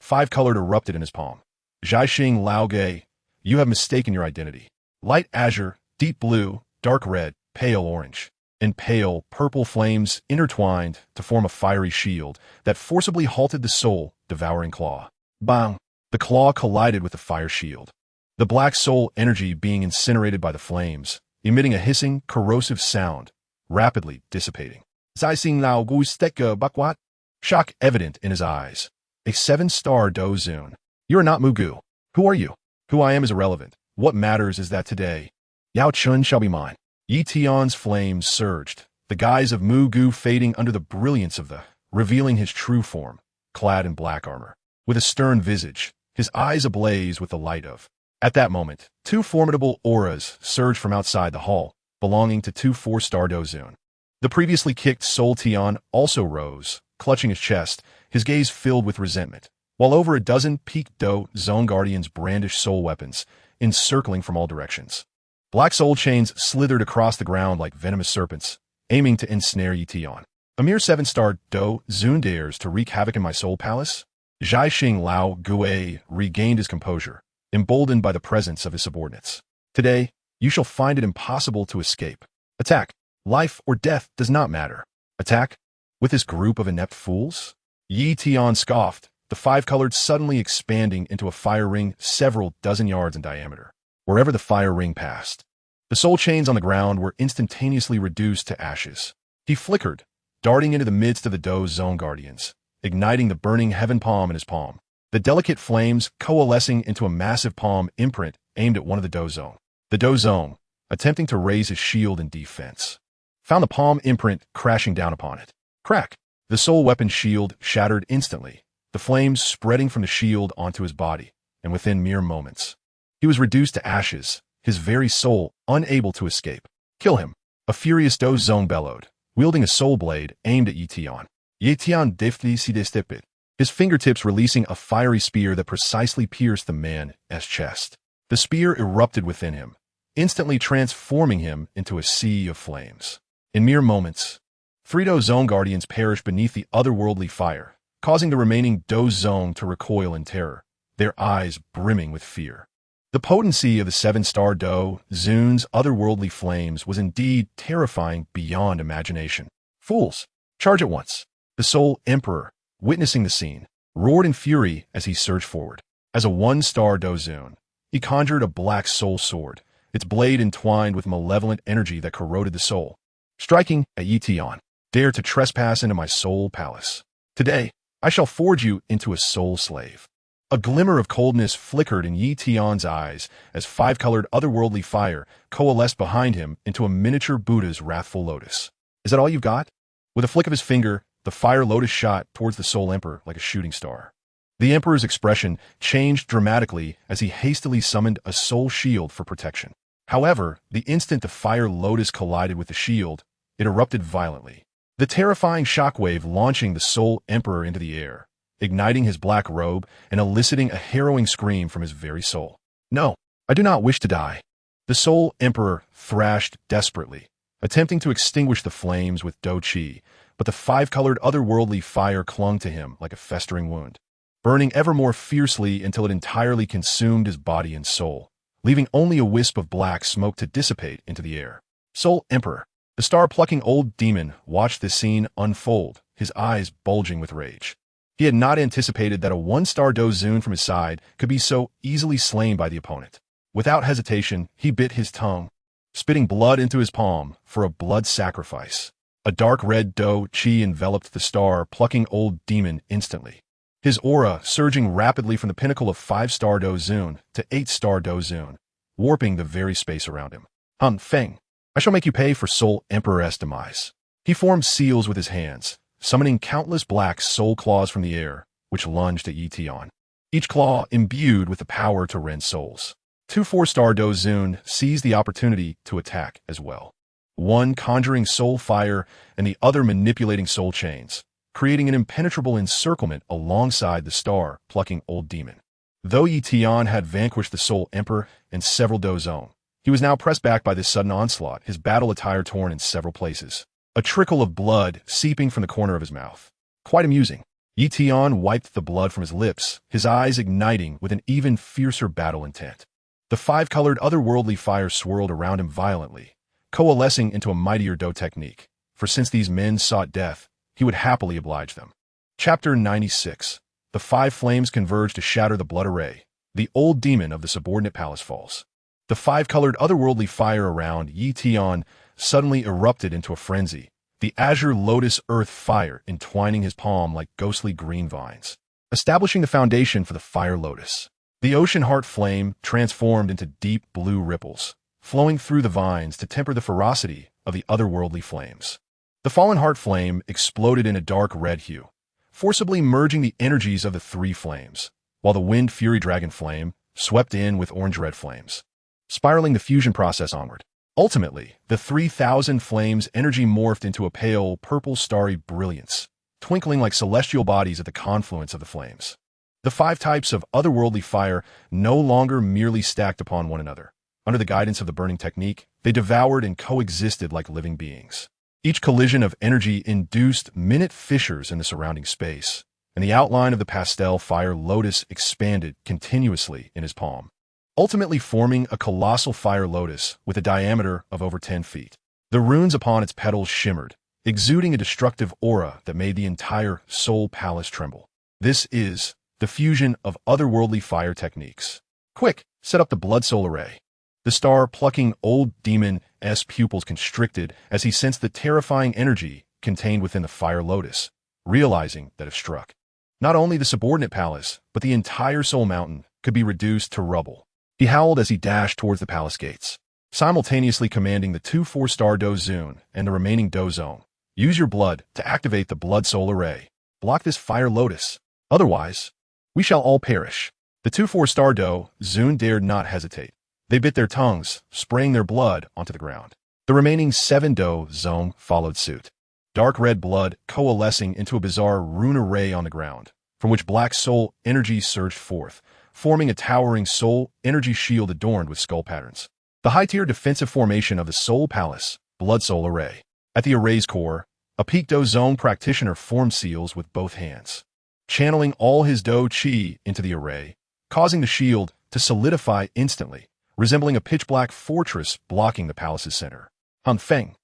5-colored erupted in his palm. Zhaixing Lao Ge, you have mistaken your identity. Light azure, deep blue, dark red, pale orange, and pale purple flames intertwined to form a fiery shield that forcibly halted the soul devouring claw. Bang! The claw collided with the fire shield, the black soul energy being incinerated by the flames, emitting a hissing, corrosive sound, rapidly dissipating. Zhaixing Lao Gu's Steka Bakwat? Shock evident in his eyes. A 7-star Dou Zun. You are not Mu Gu. Who are you? Who I am is irrelevant. What matters is that today, Yao Chun shall be mine. Yi Tian's flames surged, the guise of Mu Gu fading under the brilliance of the, revealing his true form, clad in black armor. With a stern visage, his eyes ablaze with the light of. At that moment, 2 formidable auras surged from outside the hall, belonging to 2 4-star Dou Zun. The previously kicked Soul Tian also rose, clutching his chest, his gaze filled with resentment, while over a dozen peaked Dou Zone Guardians brandished soul weapons, encircling from all directions. Black soul chains slithered across the ground like venomous serpents, aiming to ensnare Yi Tian. A mere 7-star Dou Zun dares to wreak havoc in my soul palace? Zhaixing Lao Gui regained his composure, emboldened by the presence of his subordinates. Today, you shall find it impossible to escape. Attack. Life or death does not matter. Attack? With this group of inept fools? Yi Tian scoffed, the 5-colored suddenly expanding into a fire ring several dozen yards in diameter. Wherever the fire ring passed, the soul chains on the ground were instantaneously reduced to ashes. He flickered, darting into the midst of the Dou Zone Guardians, igniting the burning heaven palm in his palm, the delicate flames coalescing into a massive palm imprint aimed at one of the Dou Zone. The Dou Zone, attempting to raise his shield in defense, found the palm imprint crashing down upon it. Crack! The soul weapon shield shattered instantly, the flames spreading from the shield onto his body, and within mere moments, he was reduced to ashes, his very soul unable to escape. Kill him! A furious Dou Zone bellowed, wielding a soul blade aimed at Yi Tian. Yi Tian deftly sidestepped it, his fingertips releasing a fiery spear that precisely pierced the man's chest. The spear erupted within him, instantly transforming him into a sea of flames. In mere moments, 3 Dou Zone Guardians perished beneath the otherworldly fire, causing the remaining Dou Zone to recoil in terror, their eyes brimming with fear. The potency of the 7-star Dou Zun's otherworldly flames was indeed terrifying beyond imagination. Fools! Charge at once! The Soul Emperor, witnessing the scene, roared in fury as he surged forward. As a 1-star Dou Zun, he conjured a black soul sword, its blade entwined with malevolent energy that corroded the soul. Striking at Yi Tian, dare to trespass into my soul palace. Today, I shall forge you into a soul slave. A glimmer of coldness flickered in Yi Tian's eyes as 5-colored otherworldly fire coalesced behind him into a miniature Buddha's wrathful lotus. Is that all you've got? With a flick of his finger, the fire lotus shot towards the Soul Emperor like a shooting star. The Emperor's expression changed dramatically as he hastily summoned a soul shield for protection. However, the instant the fire lotus collided with the shield, it erupted violently, the terrifying shockwave launching the Soul Emperor into the air, igniting his black robe and eliciting a harrowing scream from his very soul. No, I do not wish to die. The Soul Emperor thrashed desperately, attempting to extinguish the flames with Dou Qi, but the 5-colored otherworldly fire clung to him like a festering wound, burning ever more fiercely until it entirely consumed his body and soul, leaving only a wisp of black smoke to dissipate into the air. Soul Emperor, the star-plucking old demon, watched this scene unfold, his eyes bulging with rage. He had not anticipated that a 1-star Dou Zun from his side could be so easily slain by the opponent. Without hesitation, he bit his tongue, spitting blood into his palm for a blood sacrifice. A dark red Dou Qi enveloped the star-plucking old demon instantly, his aura surging rapidly from the pinnacle of 5-star Dou Zun to 8-star Dou Zun, warping the very space around him. Han Feng, I shall make you pay for Soul Emperor's demise. He formed seals with his hands, summoning countless black soul claws from the air, which lunged at Tian. Each claw imbued with the power to rend souls. Two 4-star Dou Zun seized the opportunity to attack as well. One conjuring soul fire and the other manipulating soul chains, creating an impenetrable encirclement alongside the star-plucking old demon. Though Tian had vanquished the Soul Emperor and several Dou Zong, he was now pressed back by this sudden onslaught, his battle attire torn in several places. A trickle of blood seeping from the corner of his mouth. Quite amusing. Tian wiped the blood from his lips, his eyes igniting with an even fiercer battle intent. The 5-colored otherworldly fire swirled around him violently, coalescing into a mightier Dou technique, for since these men sought death, he would happily oblige them. Chapter 96. The 5 flames converge to shatter the blood array. The old demon of the subordinate palace falls. The 5-colored otherworldly fire around Tian suddenly erupted into a frenzy, the azure lotus earth fire entwining his palm like ghostly green vines, establishing the foundation for the fire lotus. The ocean heart flame transformed into deep blue ripples, flowing through the vines to temper the ferocity of the otherworldly flames. The fallen heart flame exploded in a dark red hue, forcibly merging the energies of the 3 flames, while the wind fury dragon flame swept in with orange-red flames, spiraling the fusion process onward. Ultimately, the 3,000 flames' energy morphed into a pale, purple starry brilliance, twinkling like celestial bodies at the confluence of the flames. The 5 types of otherworldly fire no longer merely stacked upon one another. Under the guidance of the burning technique, they devoured and coexisted like living beings. Each collision of energy induced minute fissures in the surrounding space, and the outline of the pastel fire lotus expanded continuously in his palm, ultimately forming a colossal fire lotus with a diameter of over 10 feet. The runes upon its petals shimmered, exuding a destructive aura that made the entire Soul Palace tremble. This is the fusion of otherworldly fire techniques. Quick, set up the blood soul array. The star-plucking old demon's pupils constricted as he sensed the terrifying energy contained within the fire lotus, realizing that if struck, not only the subordinate palace, but the entire Soul Mountain could be reduced to rubble. He howled as he dashed towards the palace gates, simultaneously commanding the 2 4-star Dou Zun and the remaining Dou Zong. Use your blood to activate the blood soul array. Block this fire lotus. Otherwise, we shall all perish. The 2 4-star Dou Zun dared not hesitate. They bit their tongues, spraying their blood onto the ground. The remaining 7 Dou Zong followed suit. Dark red blood coalescing into a bizarre rune array on the ground, from which black soul energy surged forth, forming a towering soul energy shield adorned with skull patterns. The high-tier defensive formation of the Soul Palace, Blood Soul Array. At the array's core, a peak Dou Zong practitioner formed seals with both hands, channeling all his Dou Qi into the array, causing the shield to solidify instantly, resembling a pitch-black fortress blocking the palace's center. Han Feng,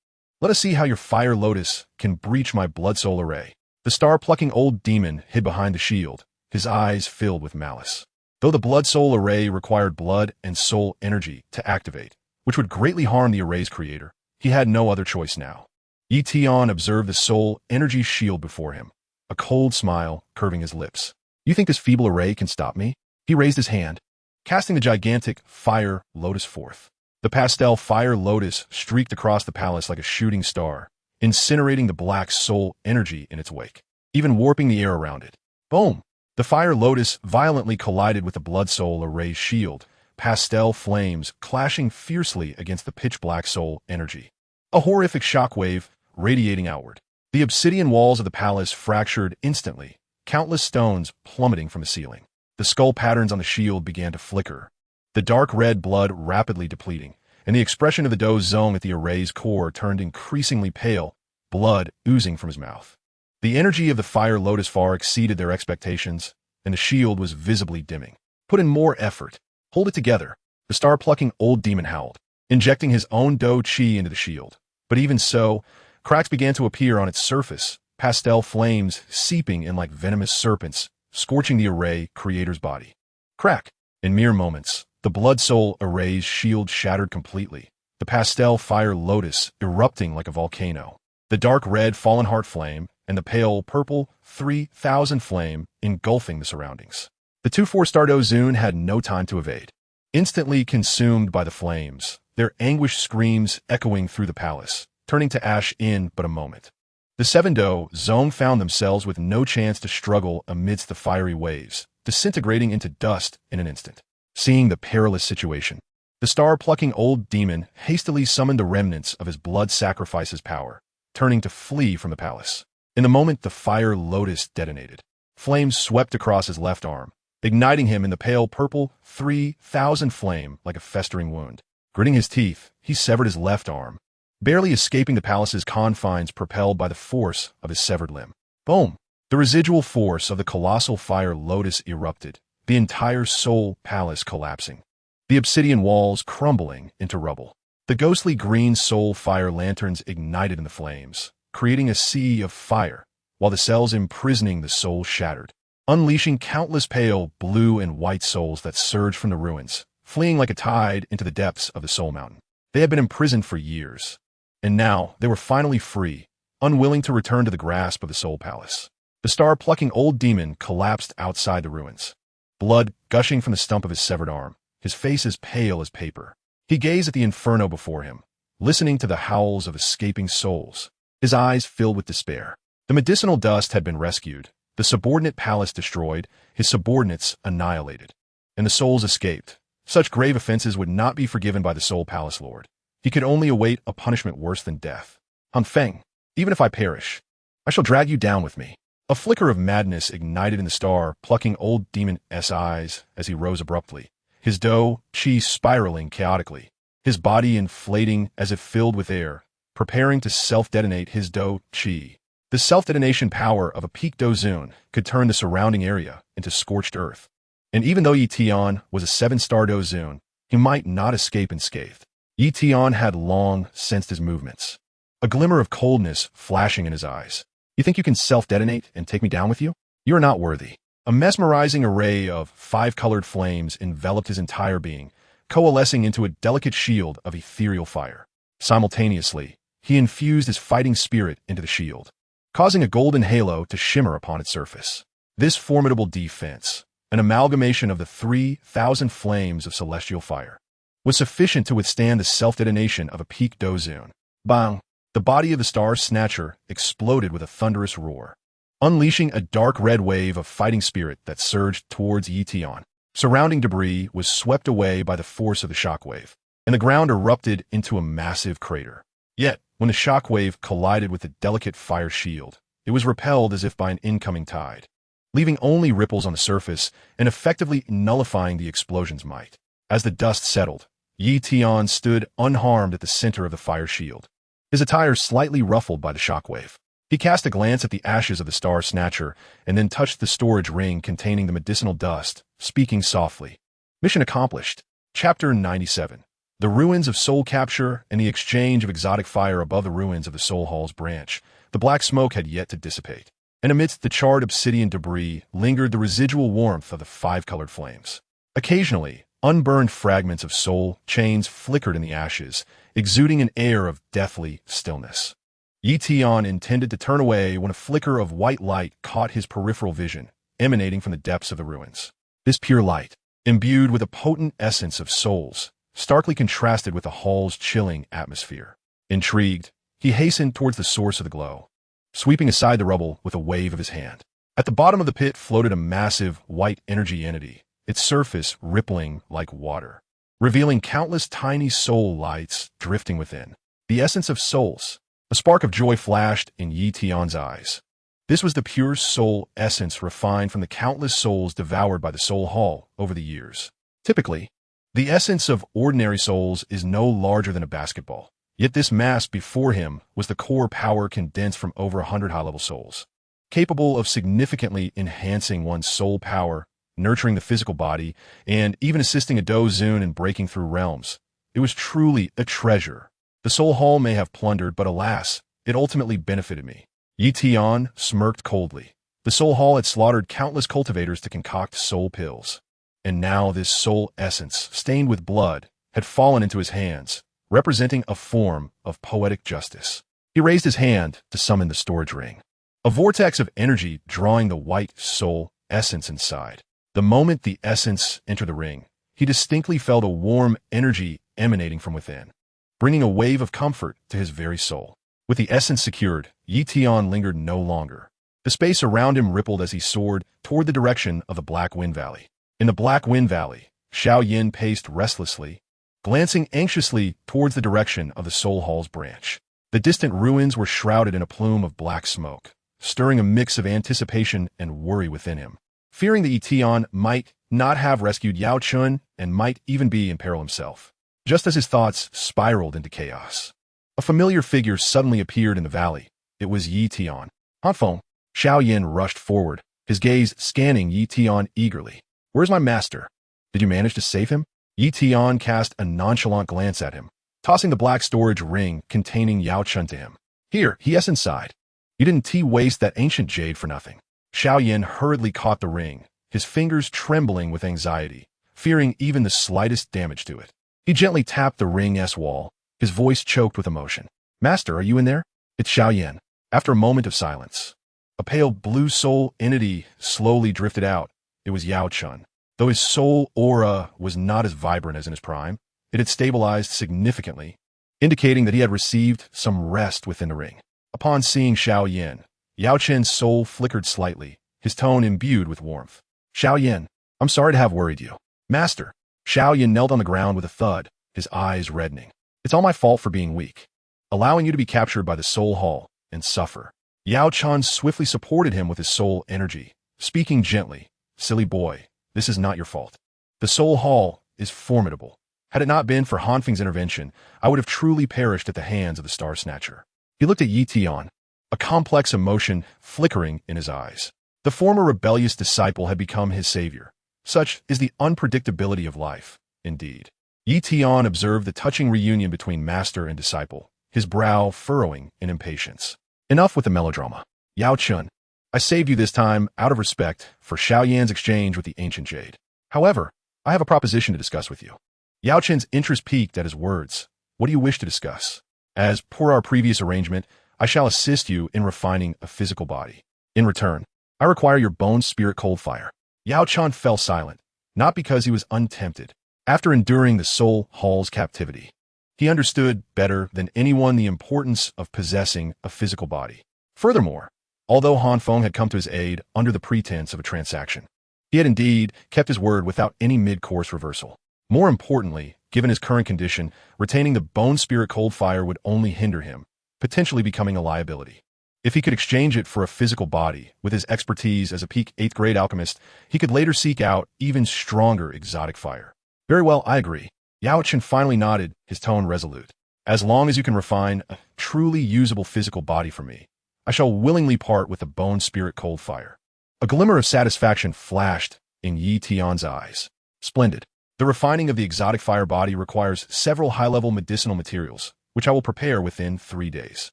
let us see how your fire lotus can breach my blood soul array. The star-plucking old demon hid behind the shield, his eyes filled with malice. Though the blood soul array required blood and soul energy to activate, which would greatly harm the array's creator, he had no other choice now. Tian observed the soul energy shield before him, a cold smile curving his lips. You think this feeble array can stop me? He raised his hand, casting the gigantic fire lotus forth. The pastel fire lotus streaked across the palace like a shooting star, incinerating the black soul energy in its wake, even warping the air around it. Boom! The fire lotus violently collided with the blood soul array's shield, pastel flames clashing fiercely against the pitch-black soul energy. A horrific shockwave radiating outward. The obsidian walls of the palace fractured instantly, countless stones plummeting from the ceiling. The skull patterns on the shield began to flicker, the dark red blood rapidly depleting, and the expression of the Dou Zong at the array's core turned increasingly pale, blood oozing from his mouth. The energy of the fire lotus far exceeded their expectations, and the shield was visibly dimming. Put in more effort. Hold it together. The star-plucking old demon howled, injecting his own Dou Qi into the shield. But even so, cracks began to appear on its surface, pastel flames seeping in like venomous serpents, scorching the array creator's body. Crack! In mere moments, the blood soul array's shield shattered completely, the pastel fire lotus erupting like a volcano. The dark red fallen heart flame and the pale purple 3,000 flame engulfing the surroundings. The 2 4-star Dou Zun had no time to evade. instantly consumed by the flames, their anguished screams echoing through the palace, turning to ash in but a moment. The seven Dou Zong found themselves with no chance to struggle amidst the fiery waves, disintegrating into dust in an instant. Seeing the perilous situation, the star-plucking old demon hastily summoned the remnants of his blood sacrifice's power, turning to flee from the palace. In the moment the fire lotus detonated, flames swept across his left arm, igniting him in the pale purple 3,000 flame like a festering wound. Gritting his teeth, he severed his left arm, barely escaping the palace's confines propelled by the force of his severed limb. Boom! The residual force of the colossal fire lotus erupted, the entire Soul Palace collapsing, the obsidian walls crumbling into rubble. The ghostly green soul fire lanterns ignited in the flames, creating a sea of fire, while the cells imprisoning the soul shattered, unleashing countless pale blue and white souls that surged from the ruins, fleeing like a tide into the depths of the Soul Mountain. They had been imprisoned for years, and now they were finally free, unwilling to return to the grasp of the Soul Palace. The star-plucking old demon collapsed outside the ruins, blood gushing from the stump of his severed arm, his face as pale as paper. He gazed at the inferno before him, listening to the howls of escaping souls, his eyes filled with despair. The medicinal dust had been rescued, the subordinate palace destroyed, his subordinates annihilated, and the souls escaped. Such grave offenses would not be forgiven by the Soul Palace Lord. He could only await a punishment worse than death. Han Feng, even if I perish, I shall drag you down with me. A flicker of madness ignited in the star-plucking old demon's eyes as he rose abruptly, his Dou Qi spiraling chaotically, his body inflating as if filled with air, preparing to self-detonate his Dou Qi. The self-detonation power of a peak Dou Zun could turn the surrounding area into scorched earth. And even though Yi Tian was a 7-star Dou Zun, he might not escape unscathed. Yi Tian had long sensed his movements, a glimmer of coldness flashing in his eyes. You think you can self-detonate and take me down with you? You are not worthy. A mesmerizing array of 5-colored flames enveloped his entire being, coalescing into a delicate shield of ethereal fire. Simultaneously, he infused his fighting spirit into the shield, causing a golden halo to shimmer upon its surface. This formidable defense, an amalgamation of the 3,000 flames of celestial fire, was sufficient to withstand the self-detonation of a peak Dou Zun. Bang! The body of the Star Snatcher exploded with a thunderous roar, unleashing a dark red wave of fighting spirit that surged towards Yi Tian. Surrounding debris was swept away by the force of the shockwave, and the ground erupted into a massive crater. Yet, when the shockwave collided with the delicate fire shield, it was repelled as if by an incoming tide, leaving only ripples on the surface and effectively nullifying the explosion's might. As the dust settled, Yi Tian stood unharmed at the center of the fire shield, his attire slightly ruffled by the shockwave. He cast a glance at the ashes of the Star Snatcher and then touched the storage ring containing the medicinal dust, speaking softly. Mission accomplished. Chapter 97. The ruins of soul capture and the exchange of exotic fire above the ruins of the Soul Hall's branch. The black smoke had yet to dissipate, and amidst the charred obsidian debris lingered the residual warmth of the 5-colored flames. Occasionally, unburned fragments of soul chains flickered in the ashes, exuding an air of deathly stillness. Yi Tian intended to turn away when a flicker of white light caught his peripheral vision, emanating from the depths of the ruins. This pure light, imbued with a potent essence of souls, starkly contrasted with the hall's chilling atmosphere. Intrigued, he hastened towards the source of the glow, sweeping aside the rubble with a wave of his hand. At the bottom of the pit floated a massive white energy entity, its surface rippling like water, revealing countless tiny soul lights drifting within. The essence of souls. A spark of joy flashed in Yi Tian's eyes. This was the pure soul essence refined from the countless souls devoured by the Soul Hall over the years. Typically, the essence of ordinary souls is no larger than a basketball. Yet this mass before him was the core power condensed from over 100 high-level souls, capable of significantly enhancing one's soul power, nurturing the physical body, and even assisting a Dou Zun in breaking through realms. It was truly a treasure. The Soul Hall may have plundered, but alas, it ultimately benefited me. Yi Tian smirked coldly. The Soul Hall had slaughtered countless cultivators to concoct soul pills. And now this soul essence, stained with blood, had fallen into his hands, representing a form of poetic justice. He raised his hand to summon the storage ring, a vortex of energy drawing the white soul essence inside. The moment the essence entered the ring, he distinctly felt a warm energy emanating from within, bringing a wave of comfort to his very soul. With the essence secured, Tian lingered no longer. The space around him rippled as he soared toward the direction of the Black Wind Valley. In the Black Wind Valley, Xiao Yan paced restlessly, glancing anxiously towards the direction of the Soul Hall's branch. The distant ruins were shrouded in a plume of black smoke, stirring a mix of anticipation and worry within him. Fearing that Tian might not have rescued Yao Chun and might even be in peril himself. Just as his thoughts spiraled into chaos, a familiar figure suddenly appeared in the valley. It was Tian. Han Feng. Xiao Yan rushed forward, his gaze scanning Tian eagerly. "Where's my master? Did you manage to save him?" Tian cast a nonchalant glance at him, tossing the black storage ring containing Yao Chun to him. "Here, yes, inside. You didn't waste that ancient jade for nothing." Xiao Yan hurriedly caught the ring, his fingers trembling with anxiety, fearing even the slightest damage to it. He gently tapped the ring's wall, his voice choked with emotion. "Master, are you in there?" "It's Xiao Yan." After a moment of silence, a pale blue soul entity slowly drifted out. It was Yao Chun. Though his soul aura was not as vibrant as in his prime, it had stabilized significantly, indicating that he had received some rest within the ring. Upon seeing Xiao Yan, Yao Chun's soul flickered slightly, his tone imbued with warmth. "Xiao Yan, I'm sorry to have worried you." "Master." Xiao Yan knelt on the ground with a thud, his eyes reddening. "It's all my fault for being weak, allowing you to be captured by the Soul Hall and suffer." Yao Chun swiftly supported him with his soul energy, speaking gently. "Silly boy, this is not your fault. The Soul Hall is formidable. Had it not been for Han Feng's intervention, I would have truly perished at the hands of the Star Snatcher." He looked at Tian, a complex emotion flickering in his eyes. The former rebellious disciple had become his savior. Such is the unpredictability of life, indeed. Tian observed the touching reunion between master and disciple, his brow furrowing in impatience. "Enough with the melodrama. Yao Chun, I saved you this time out of respect for Xiao Yan's exchange with the ancient jade. However, I have a proposition to discuss with you." Yao Chun's interest piqued at his words. "What do you wish to discuss?" "As per our previous arrangement, I shall assist you in refining a physical body. In return, I require your bone spirit cold fire." Yao Chun fell silent, not because he was untempted. After enduring the Soul Hall's captivity, he understood better than anyone the importance of possessing a physical body. Furthermore, although Han Feng had come to his aid under the pretense of a transaction, he had indeed kept his word without any mid-course reversal. More importantly, given his current condition, retaining the bone spirit cold fire would only hinder him, potentially becoming a liability. If he could exchange it for a physical body, with his expertise as a peak 8th grade alchemist, he could later seek out even stronger exotic fire. "Very well, I agree." Yao Chun finally nodded, his tone resolute. "As long as you can refine a truly usable physical body for me, I shall willingly part with the bone spirit cold fire." A glimmer of satisfaction flashed in Tian's eyes. "Splendid. The refining of the exotic fire body requires several high-level medicinal materials, which I will prepare within 3 days.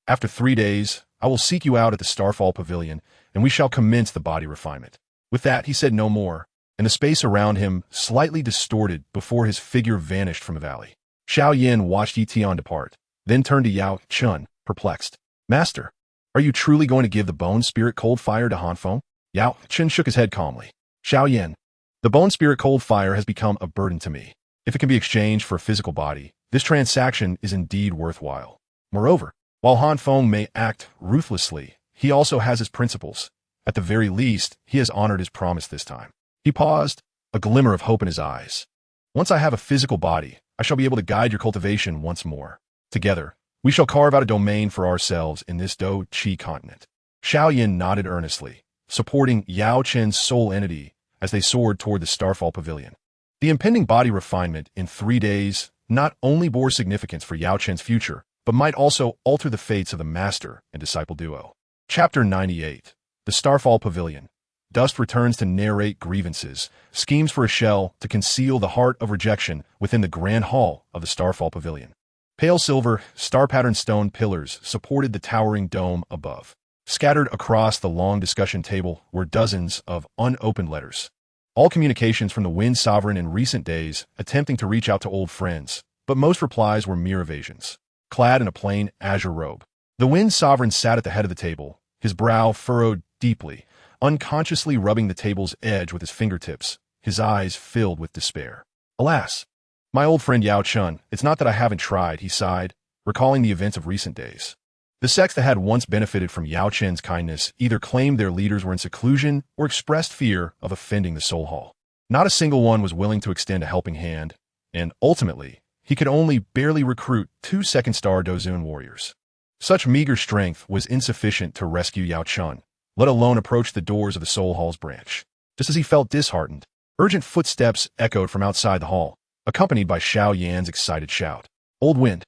After 3 days, I will seek you out at the Starfall Pavilion, and we shall commence the body refinement." With that, he said no more, and the space around him slightly distorted before his figure vanished from the valley. Xiao Yan watched Tian depart, then turned to Yao Chun, perplexed. "Master, are you truly going to give the bone spirit cold fire to Han Feng?" Yao Chun shook his head calmly. "Xiao Yan, the bone spirit cold fire has become a burden to me. If it can be exchanged for a physical body, this transaction is indeed worthwhile. Moreover, while Han Feng may act ruthlessly, he also has his principles. At the very least, he has honored his promise this time." He paused, a glimmer of hope in his eyes. "Once I have a physical body, I shall be able to guide your cultivation once more. Together, we shall carve out a domain for ourselves in this Dou Qi Continent." Xiao Yan nodded earnestly, supporting Yao Chun's soul entity as they soared toward the Starfall Pavilion. The impending body refinement in 3 days not only bore significance for Yao Chun's future, but might also alter the fates of the master and disciple duo. Chapter 98. The Starfall Pavilion. Dust returns to narrate grievances, schemes for a shell to conceal the heart of rejection within the grand hall of the Starfall Pavilion. Pale silver, star-patterned stone pillars supported the towering dome above. Scattered across the long discussion table were dozens of unopened letters. All communications from the Wind Sovereign in recent days attempting to reach out to old friends, but most replies were mere evasions. Clad in a plain azure robe, the Wind Sovereign sat at the head of the table, his brow furrowed deeply, unconsciously rubbing the table's edge with his fingertips, his eyes filled with despair. Alas, my old friend Yao Chun, it's not that I haven't tried, he sighed, recalling the events of recent days. The sects that had once benefited from Yao Chen's kindness either claimed their leaders were in seclusion or expressed fear of offending the Soul Hall. Not a single one was willing to extend a helping hand, and ultimately, he could only barely recruit 2 second-star Dozun warriors. Such meager strength was insufficient to rescue Yao Chun, let alone approach the doors of the Soul Hall's branch. Just as he felt disheartened, urgent footsteps echoed from outside the hall, accompanied by Xiao Yan's excited shout. Old wind,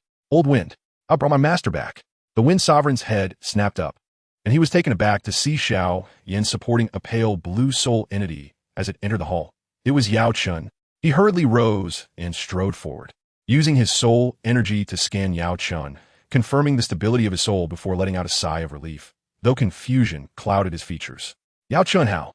I brought my master back. The Wind Sovereign's head snapped up, and he was taken aback to see Xiao Yan supporting a pale blue soul entity as it entered the hall. It was Yao Chun. He hurriedly rose and strode forward, using his soul energy to scan Yao Chun, confirming the stability of his soul before letting out a sigh of relief, though confusion clouded his features. Yao Chun, how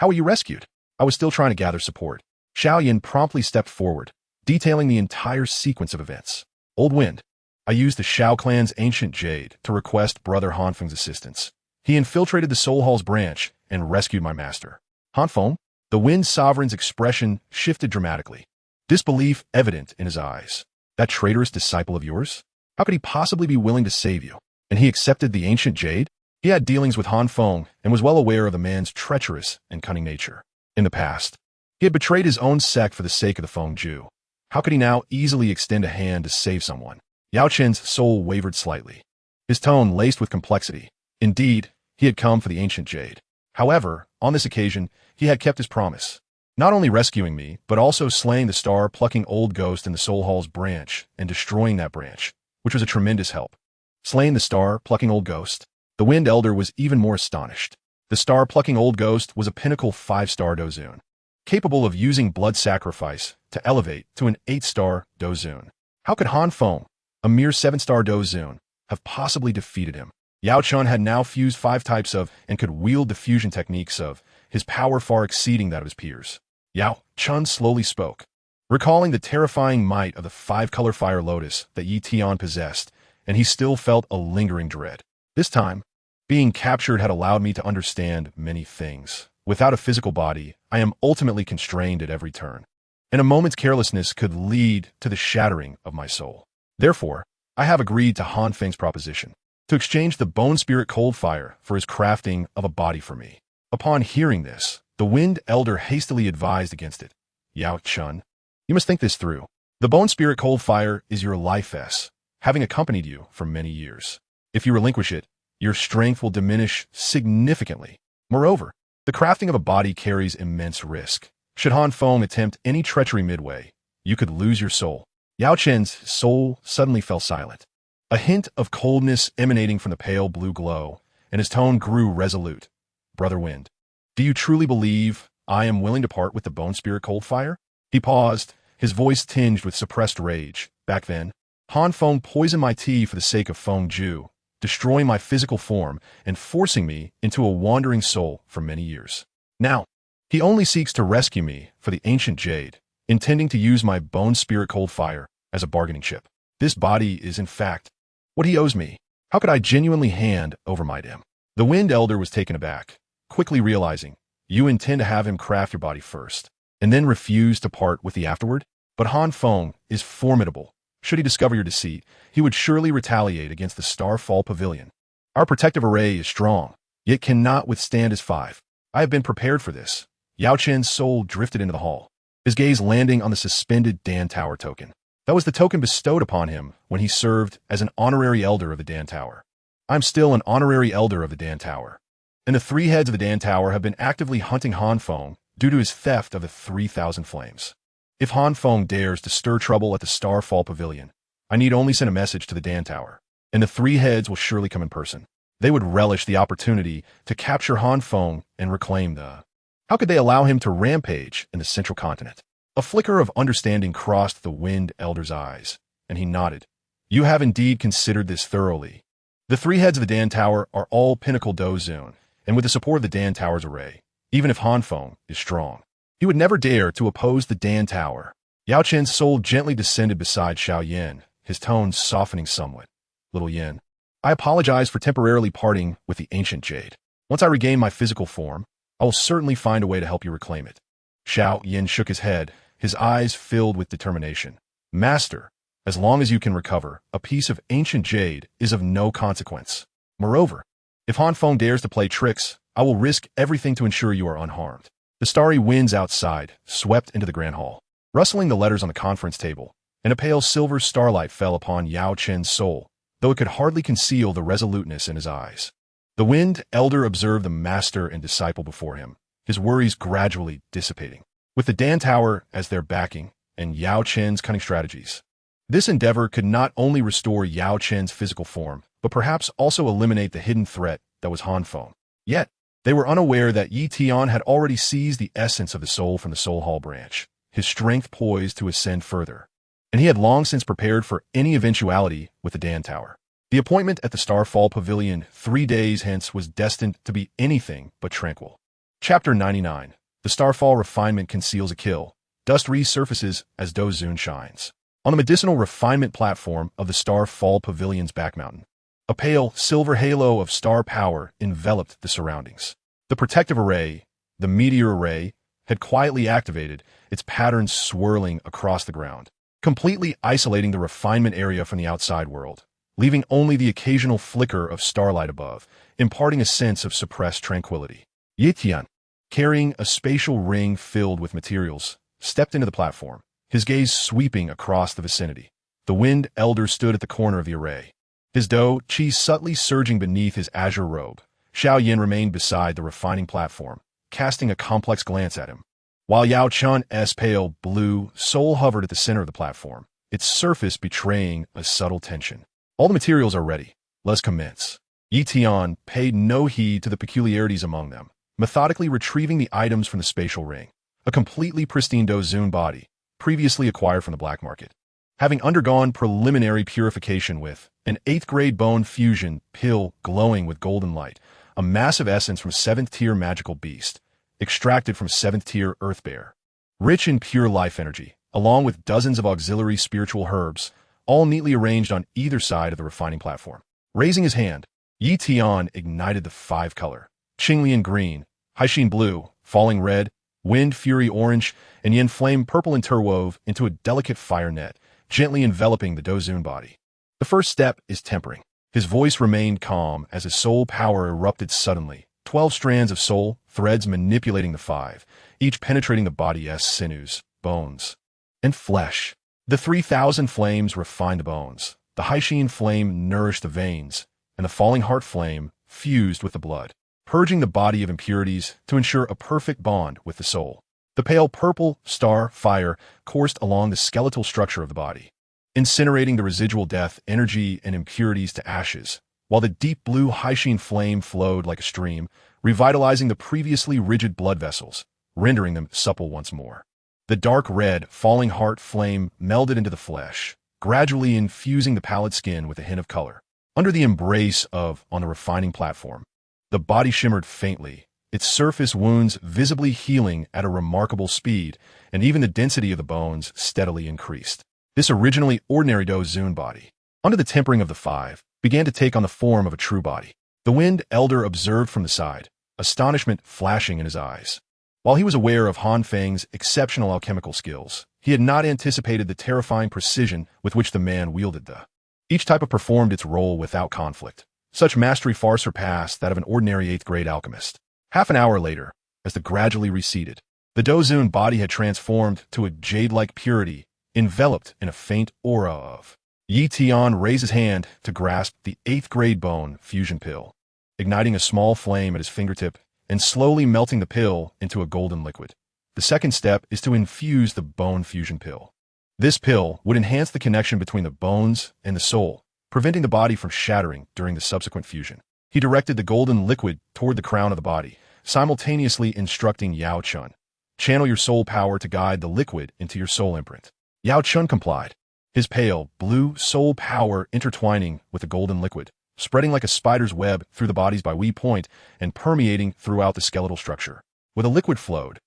were you rescued? I was still trying to gather support. Xiao Yan promptly stepped forward, detailing the entire sequence of events. Old Wind, I used the Xiao clan's ancient jade to request Brother Han Feng's assistance. He infiltrated the Soul Hall's branch and rescued my master. Han Feng? The Wind Sovereign's expression shifted dramatically, disbelief evident in his eyes. That traitorous disciple of yours? How could he possibly be willing to save you? And he accepted the ancient jade? He had dealings with Han Feng and was well aware of the man's treacherous and cunning nature. In the past, he had betrayed his own sect for the sake of the Feng Ju. How could he now easily extend a hand to save someone? Yao Chen's soul wavered slightly, his tone laced with complexity. Indeed, he had come for the ancient jade. However, on this occasion, he had kept his promise, not only rescuing me, but also slaying the star-plucking old ghost in the Soul Hall's branch and destroying that branch, which was a tremendous help. Slaying the star-plucking old ghost? The Wind Elder was even more astonished. The star-plucking old ghost was a pinnacle 5-star Dozun, capable of using blood sacrifice to elevate to an 8-star Dozun. How could Han Feng, a mere 7-star Dozun, have possibly defeated him? Yao Chun had now fused 5 types of and could wield the fusion techniques of, his power far exceeding that of his peers. Yao Chun slowly spoke, recalling the terrifying might of the 5-color fire lotus that Yi Tian possessed, and he still felt a lingering dread. This time, being captured had allowed me to understand many things. Without a physical body, I am ultimately constrained at every turn, and a moment's carelessness could lead to the shattering of my soul. Therefore, I have agreed to Han Feng's proposition, to exchange the bone spirit cold fire for his crafting of a body for me. Upon hearing this, the Wind Elder hastily advised against it. Yao Chun, you must think this through. The bone spirit cold fire is your life essence, having accompanied you for many years. If you relinquish it, your strength will diminish significantly. Moreover, the crafting of a body carries immense risk. Should Han Feng attempt any treachery midway, you could lose your soul. Yao Chen's soul suddenly fell silent, a hint of coldness emanating from the pale blue glow, and his tone grew resolute. Brother Wind, do you truly believe I am willing to part with the bone spirit cold fire? He paused, his voice tinged with suppressed rage. Back then, Han Feng poisoned my tea for the sake of Feng Ju, destroying my physical form and forcing me into a wandering soul for many years. Now, he only seeks to rescue me for the ancient jade, intending to use my bone spirit cold fire as a bargaining chip. This body is, in fact, what he owes me. How could I genuinely hand over my dim? The Wind Elder was taken aback, quickly realizing, you intend to have him craft your body first, and then refuse to part with the afterward? But Han Feng is formidable. Should he discover your deceit, he would surely retaliate against the Starfall Pavilion. Our protective array is strong, yet cannot withstand his 5. I have been prepared for this. Yao Chen's soul drifted into the hall, his gaze landing on the suspended Dan Tower token. That was the token bestowed upon him when he served as an honorary elder of the Dan Tower. I'm still an honorary elder of the Dan Tower, and the 3 heads of the Dan Tower have been actively hunting Han Feng due to his theft of the 3,000 flames. If Han Feng dares to stir trouble at the Starfall Pavilion, I need only send a message to the Dan Tower, and the 3 heads will surely come in person. They would relish the opportunity to capture Han Feng and reclaim the... How could they allow him to rampage in the Central Continent? A flicker of understanding crossed the Wind Elder's eyes, and he nodded. You have indeed considered this thoroughly. The 3 heads of the Dan Tower are all pinnacle Dozun, and with the support of the Dan Tower's array, even if Han Feng is strong, he would never dare to oppose the Dan Tower. Yao Chen's soul gently descended beside Xiao Yan, his tone softening somewhat. Little Yan, I apologize for temporarily parting with the ancient jade. Once I regain my physical form, I will certainly find a way to help you reclaim it. Xiao Yan shook his head, his eyes filled with determination. Master, as long as you can recover, a piece of ancient jade is of no consequence. Moreover, if Han Feng dares to play tricks, I will risk everything to ensure you are unharmed. The starry winds outside swept into the grand hall, rustling the letters on the conference table, and a pale silver starlight fell upon Yao Chen's soul, though it could hardly conceal the resoluteness in his eyes. The wind elder observed the master and disciple before him, his worries gradually dissipating. With the Dan Tower as their backing and Yao Chen's cunning strategies, this endeavor could not only restore Yao Chen's physical form, but perhaps also eliminate the hidden threat that was Han Feng. Yet, they were unaware that Tian had already seized the essence of the soul from the Soul Hall branch, his strength poised to ascend further, and he had long since prepared for any eventuality with the Dan Tower. The appointment at the Starfall Pavilion 3 days hence was destined to be anything but tranquil. Chapter 99. The Starfall Refinement Conceals a Kill. Dust resurfaces as Dou Zun shines. On the medicinal refinement platform of the Starfall Pavilion's back mountain, a pale, silver halo of star power enveloped the surroundings. The protective array, the meteor array, had quietly activated, its patterns swirling across the ground, completely isolating the refinement area from the outside world, leaving only the occasional flicker of starlight above, imparting a sense of suppressed tranquility. Tian, carrying a spatial ring filled with materials, stepped into the platform, his gaze sweeping across the vicinity. The wind elder stood at the corner of the array, his Dou Qi subtly surging beneath his azure robe. Xiao Yan remained beside the refining platform, casting a complex glance at him, while Yao Chen's pale blue soul hovered at the center of the platform, its surface betraying a subtle tension. All the materials are ready. Let's commence. Tian paid no heed to the peculiarities among them, methodically retrieving the items from the spatial ring, a completely pristine Dou Zun body, previously acquired from the black market. Having undergone preliminary purification with an 8th-grade bone fusion pill glowing with golden light, a massive essence from 7th-tier magical beast, extracted from 7th-tier earth bear, rich in pure life energy, along with dozens of auxiliary spiritual herbs, all neatly arranged on either side of the refining platform. Raising his hand, Tian ignited the 5-color, Qinglian green, Haixin blue, falling red, wind fury orange, and yin flame purple interwove into a delicate fire net, gently enveloping the Dou Zun body. The first step is tempering. His voice remained calm as his soul power erupted suddenly, 12 strands of soul threads manipulating the 5, each penetrating the body's sinews, bones, and flesh. The 3,000 flames refined the bones, the Haixin flame nourished the veins, and the falling heart flame fused with the blood, purging the body of impurities to ensure a perfect bond with the soul. The pale purple star fire coursed along the skeletal structure of the body, incinerating the residual death, energy, and impurities to ashes, while the deep blue Haixin flame flowed like a stream, revitalizing the previously rigid blood vessels, rendering them supple once more. The dark red, falling heart flame melded into the flesh, gradually infusing the pallid skin with a hint of color. Under the embrace of, on the refining platform, the body shimmered faintly, its surface wounds visibly healing at a remarkable speed, and even the density of the bones steadily increased. This originally ordinary Dou Zun body, under the tempering of the 5, began to take on the form of a true body. The wind elder observed from the side, astonishment flashing in his eyes. While he was aware of Han Feng's exceptional alchemical skills, he had not anticipated the terrifying precision with which the man wielded the. Each type performed its role without conflict. Such mastery far surpassed that of an ordinary 8th-grade alchemist. Half an hour later, as the gradually receded, the Dou Zun body had transformed to a jade-like purity, enveloped in a faint aura of. Tian raised his hand to grasp the 8th-grade bone fusion pill, igniting a small flame at his fingertip and slowly melting the pill into a golden liquid. The second step is to infuse the bone fusion pill. This pill would enhance the connection between the bones and the soul, preventing the body from shattering during the subsequent fusion. He directed the golden liquid toward the crown of the body, simultaneously instructing Yao Chen, "Channel your soul power to guide the liquid into your soul imprint." Yao Chen complied, his pale, blue soul power intertwining with the golden liquid, spreading like a spider's web through the body's bi-wee point and permeating throughout the skeletal structure. Where the liquid flowed,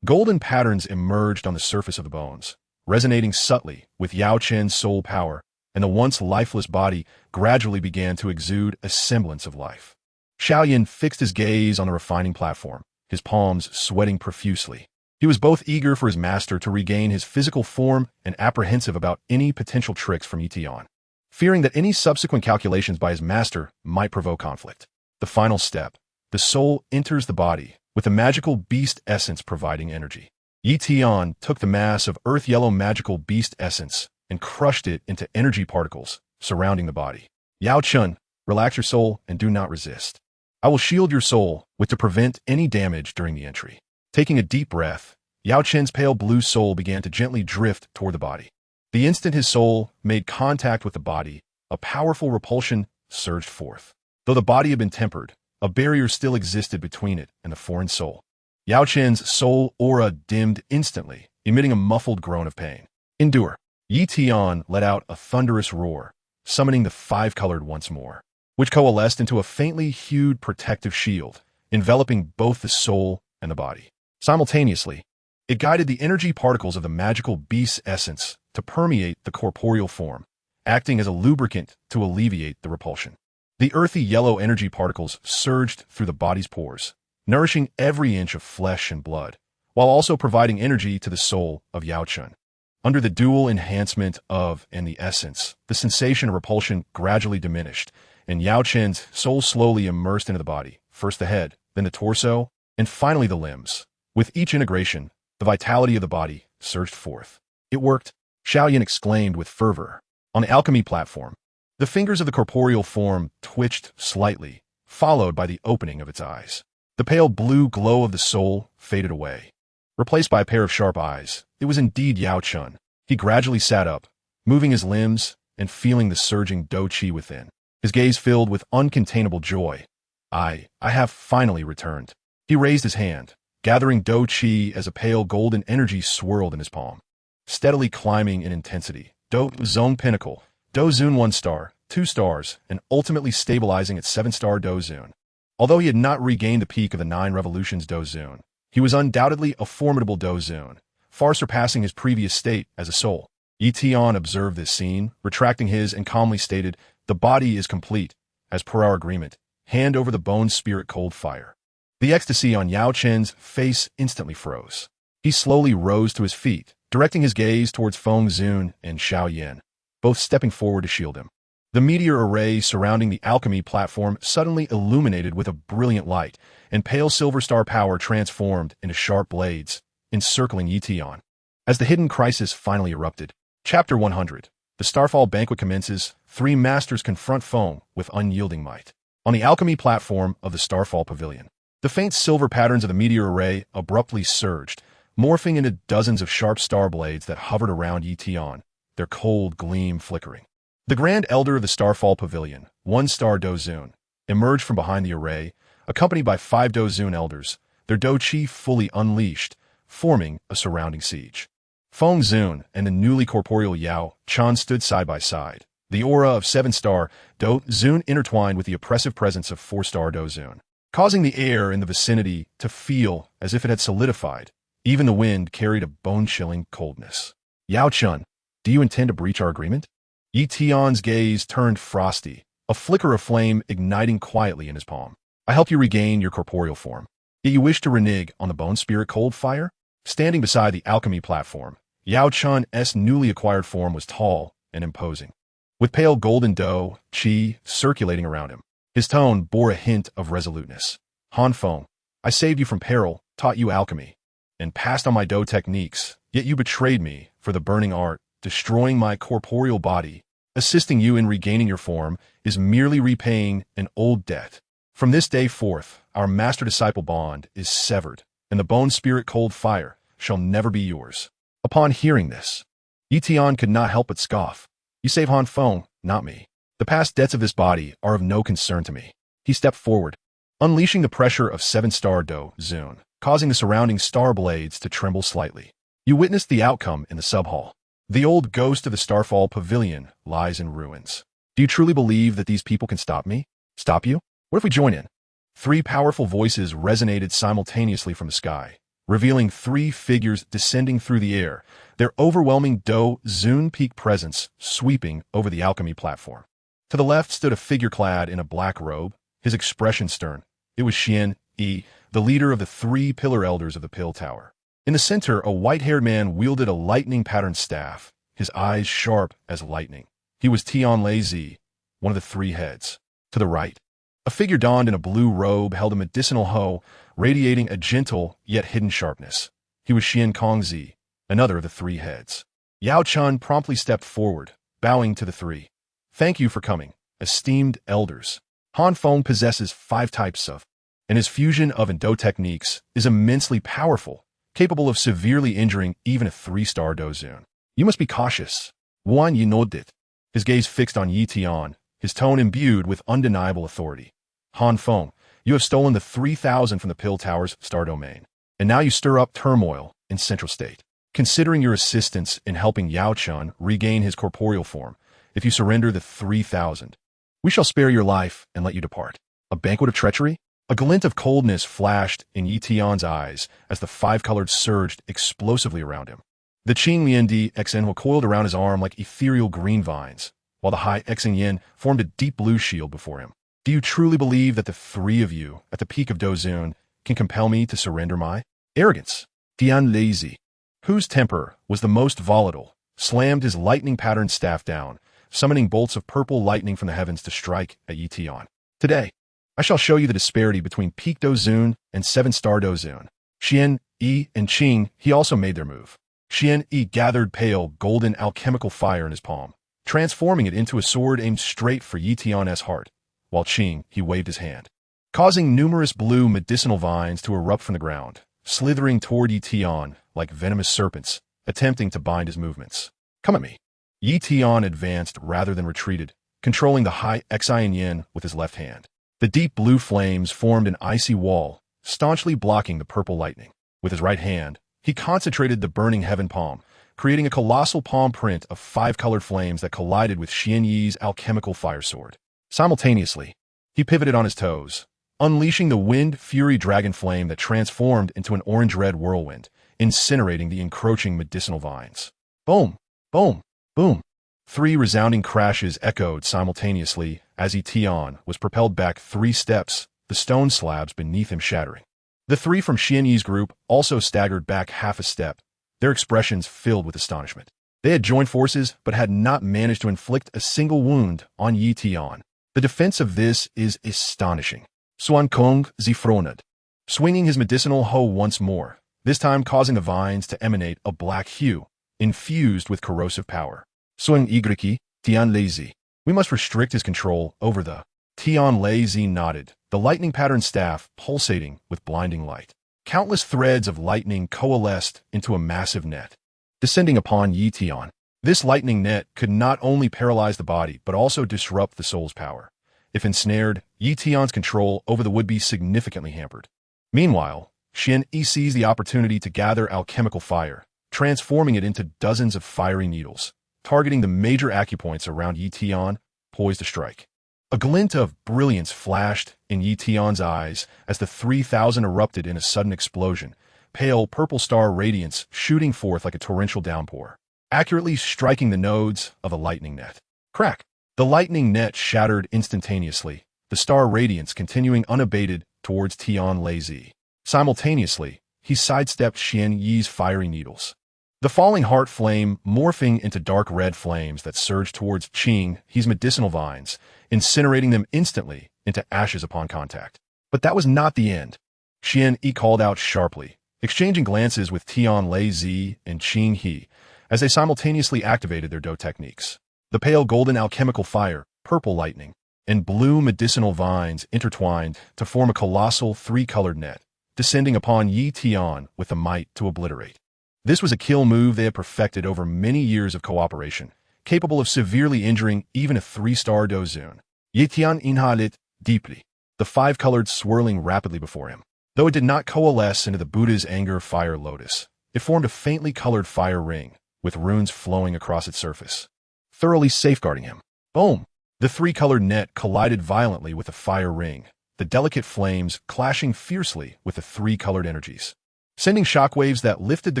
golden patterns emerged on the surface of the bones, resonating subtly with Yao Chen's soul power, and the once lifeless body gradually began to exude a semblance of life. Xiao Yan fixed his gaze on the refining platform, his palms sweating profusely. He was both eager for his master to regain his physical form and apprehensive about any potential tricks from Tian, fearing that any subsequent calculations by his master might provoke conflict. The final step. The soul enters the body, with the magical beast essence providing energy. Tian took the mass of earth-yellow magical beast essence and crushed it into energy particles surrounding the body. Yao Chun, relax your soul and do not resist. I will shield your soul to prevent any damage during the entry. Taking a deep breath, Yao Chen's pale blue soul began to gently drift toward the body. The instant his soul made contact with the body, a powerful repulsion surged forth. Though the body had been tempered, a barrier still existed between it and the foreign soul. Yao Chen's soul aura dimmed instantly, emitting a muffled groan of pain. Endure. Tian let out a thunderous roar, summoning the five-colored once more, which coalesced into a faintly hued protective shield, enveloping both the soul and the body. Simultaneously, it guided the energy particles of the magical beast's essence to permeate the corporeal form, acting as a lubricant to alleviate the repulsion. The earthy yellow energy particles surged through the body's pores, nourishing every inch of flesh and blood, while also providing energy to the soul of Yao Chun. Under the dual enhancement of and the essence, the sensation of repulsion gradually diminished, and Yao Chen's soul slowly immersed into the body, first the head, then the torso, and finally the limbs. With each integration, the vitality of the body surged forth. It worked, Xiao Yan exclaimed with fervor. On the alchemy platform, the fingers of the corporeal form twitched slightly, followed by the opening of its eyes. The pale blue glow of the soul faded away. Replaced by a pair of sharp eyes, it was indeed Yao Chun. He gradually sat up, moving his limbs and feeling the surging Dou Qi within. His gaze filled with uncontainable joy. I have finally returned. He raised his hand, gathering Dou Qi as a pale golden energy swirled in his palm. Steadily climbing in intensity, Dou Zone Pinnacle, Dou Zun 1 star, 2 stars, and ultimately stabilizing at 7-star Dou Zun. Although he had not regained the peak of the 9 revolutions Dou Zun, he was undoubtedly a formidable Dou Zun, far surpassing his previous state as a soul. Tian observed this scene, retracting his and calmly stated, "The body is complete. As per our agreement, hand over the bone spirit cold fire." The ecstasy on Yao Chen's face instantly froze. He slowly rose to his feet, directing his gaze towards Feng Zun and Xiao Yan, both stepping forward to shield him. The meteor array surrounding the alchemy platform suddenly illuminated with a brilliant light, and pale silver star power transformed into sharp blades, encircling Tian. As the hidden crisis finally erupted, Chapter 100, the Starfall Banquet commences. 3 masters confront Feng with unyielding might. On the alchemy platform of the Starfall Pavilion, the faint silver patterns of the meteor array abruptly surged, morphing into dozens of sharp star blades that hovered around Tian, their cold gleam flickering. The Grand Elder of the Starfall Pavilion, 1-star Dou Zun, emerged from behind the array, accompanied by 5 Dou Zun elders, their Dou Qi fully unleashed, forming a surrounding siege. Feng Zun and the newly corporeal Yao Chun stood side by side, the aura of 7-star Dou Zun intertwined with the oppressive presence of 4-star Dou Zun, causing the air in the vicinity to feel as if it had solidified. Even the wind carried a bone-chilling coldness. Yao Chun, do you intend to breach our agreement? Tian's gaze turned frosty, a flicker of flame igniting quietly in his palm. I helped you regain your corporeal form. Yet you wish to renege on the bone spirit cold fire? Standing beside the alchemy platform, Yao Chun's newly acquired form was tall and imposing, with pale golden Dou Qi circulating around him. His tone bore a hint of resoluteness. Han Feng, I saved you from peril, taught you alchemy, and passed on my Dou techniques, yet you betrayed me for the burning art, destroying my corporeal body. Assisting you in regaining your form is merely repaying an old debt. From this day forth, our master-disciple bond is severed, and the bone spirit cold fire shall never be yours. Upon hearing this, Tian could not help but scoff. You save Han Feng, not me. The past debts of this body are of no concern to me. He stepped forward, unleashing the pressure of 7-star Dou Zun, causing the surrounding star blades to tremble slightly. You witnessed the outcome in the sub-hall. The old ghost of the Starfall Pavilion lies in ruins. Do you truly believe that these people can stop me? Stop you? What if we join in? 3 powerful voices resonated simultaneously from the sky, revealing 3 figures descending through the air, their overwhelming Dou Zun peak presence sweeping over the alchemy platform. To the left stood a figure clad in a black robe, his expression stern. It was Xian Yi, the leader of the 3 pillar elders of the Pill Tower. In the center, a white-haired man wielded a lightning-patterned staff, his eyes sharp as lightning. He was Tian Lazy, one of the three heads. To the right, a figure donned in a blue robe held a medicinal hoe, radiating a gentle yet hidden sharpness. He was Xian Kongzi, another of the three heads. Yao Chun promptly stepped forward, bowing to the three. Thank you for coming, esteemed elders. Han Feng possesses 5 types of, and his fusion of and Dou techniques is immensely powerful, capable of severely injuring even a 3-star Dozun. You must be cautious. Wan Yi nodded, his gaze fixed on Yi Tian, his tone imbued with undeniable authority. Han Feng, you have stolen the 3,000 from the Pill Tower's star domain, and now you stir up turmoil in Central State. Considering your assistance in helping Yao Chun regain his corporeal form, if you surrender the 3,000, we shall spare your life and let you depart. A banquet of treachery? A glint of coldness flashed in Yi Tian's eyes as the 5-colored surged explosively around him. The Qing Miandi Xen were coiled around his arm like ethereal green vines, while the Hai Xen Yin formed a deep blue shield before him. Do you truly believe that the 3 of you, at the peak of Dozun, can compel me to surrender my arrogance? Tian Lazy, whose temper was the most volatile, slammed his lightning-patterned staff down, summoning bolts of purple lightning from the heavens to strike at Yi Tian. Today, I shall show you the disparity between peak Dozun and 7-star Dozun. Xian, Yi, and Qing, he also made their move. Xian Yi gathered pale, golden alchemical fire in his palm, transforming it into a sword aimed straight for Yi Tian's heart, while Qing, he waved his hand, causing numerous blue medicinal vines to erupt from the ground, slithering toward Yi Tian like venomous serpents, attempting to bind his movements. Come at me. Yi Tian advanced rather than retreated, controlling the Hai Xen Yin with his left hand. The deep blue flames formed an icy wall, staunchly blocking the purple lightning. With his right hand, he concentrated the burning heaven palm, creating a colossal palm print of 5-colored flames that collided with Xian Yi's alchemical fire sword. Simultaneously, he pivoted on his toes, unleashing the wind fury dragon flame that transformed into an orange-red whirlwind, incinerating the encroaching medicinal vines. Boom! Boom! Boom! 3 resounding crashes echoed simultaneously as Yi Tian was propelled back 3 steps, the stone slabs beneath him shattering. The 3 from Xian Yi's group also staggered back half a step, their expressions filled with astonishment. They had joined forces but had not managed to inflict a single wound on Yi Tian. The defense of this is astonishing. Xuan Kong zifroned, swinging his medicinal hoe once more, this time causing the vines to emanate a black hue, infused with corrosive power. Swing Yigriki, Tian Lazy. We must restrict his control over the. Tian Lazy nodded, the lightning-patterned staff pulsating with blinding light. Countless threads of lightning coalesced into a massive net, descending upon Yi Tian. This lightning net could not only paralyze the body, but also disrupt the soul's power. If ensnared, Yi Tian's control over the would be significantly hampered. Meanwhile, Xian Yi seized the opportunity to gather alchemical fire, transforming it into dozens of fiery needles, targeting the major acupoints around Yi Tian, poised to strike. A glint of brilliance flashed in Yi Tian's eyes as the 3,000 erupted in a sudden explosion, pale purple star radiance shooting forth like a torrential downpour, accurately striking the nodes of a lightning net. Crack! The lightning net shattered instantaneously, the star radiance continuing unabated towards Tian Lazy. Simultaneously, he sidestepped Xian Yi's fiery needles, the falling heart flame morphing into dark red flames that surged towards Qing Yi's medicinal vines, incinerating them instantly into ashes upon contact. But that was not the end. Xian Yi called out sharply, exchanging glances with Tian Lazy and Qing Yi as they simultaneously activated their Dou techniques. The pale golden alchemical fire, purple lightning, and blue medicinal vines intertwined to form a colossal 3-colored net, descending upon Yi Tian with the might to obliterate. This was a kill move they had perfected over many years of cooperation, capable of severely injuring even a 3-star Dozun. Yi Tian inhaled deeply, the 5-colored swirling rapidly before him. Though it did not coalesce into the Buddha's anger fire lotus, it formed a faintly colored fire ring, with runes flowing across its surface, thoroughly safeguarding him. Boom! The 3-colored net collided violently with the fire ring, the delicate flames clashing fiercely with the 3-colored energies, sending shockwaves that lifted the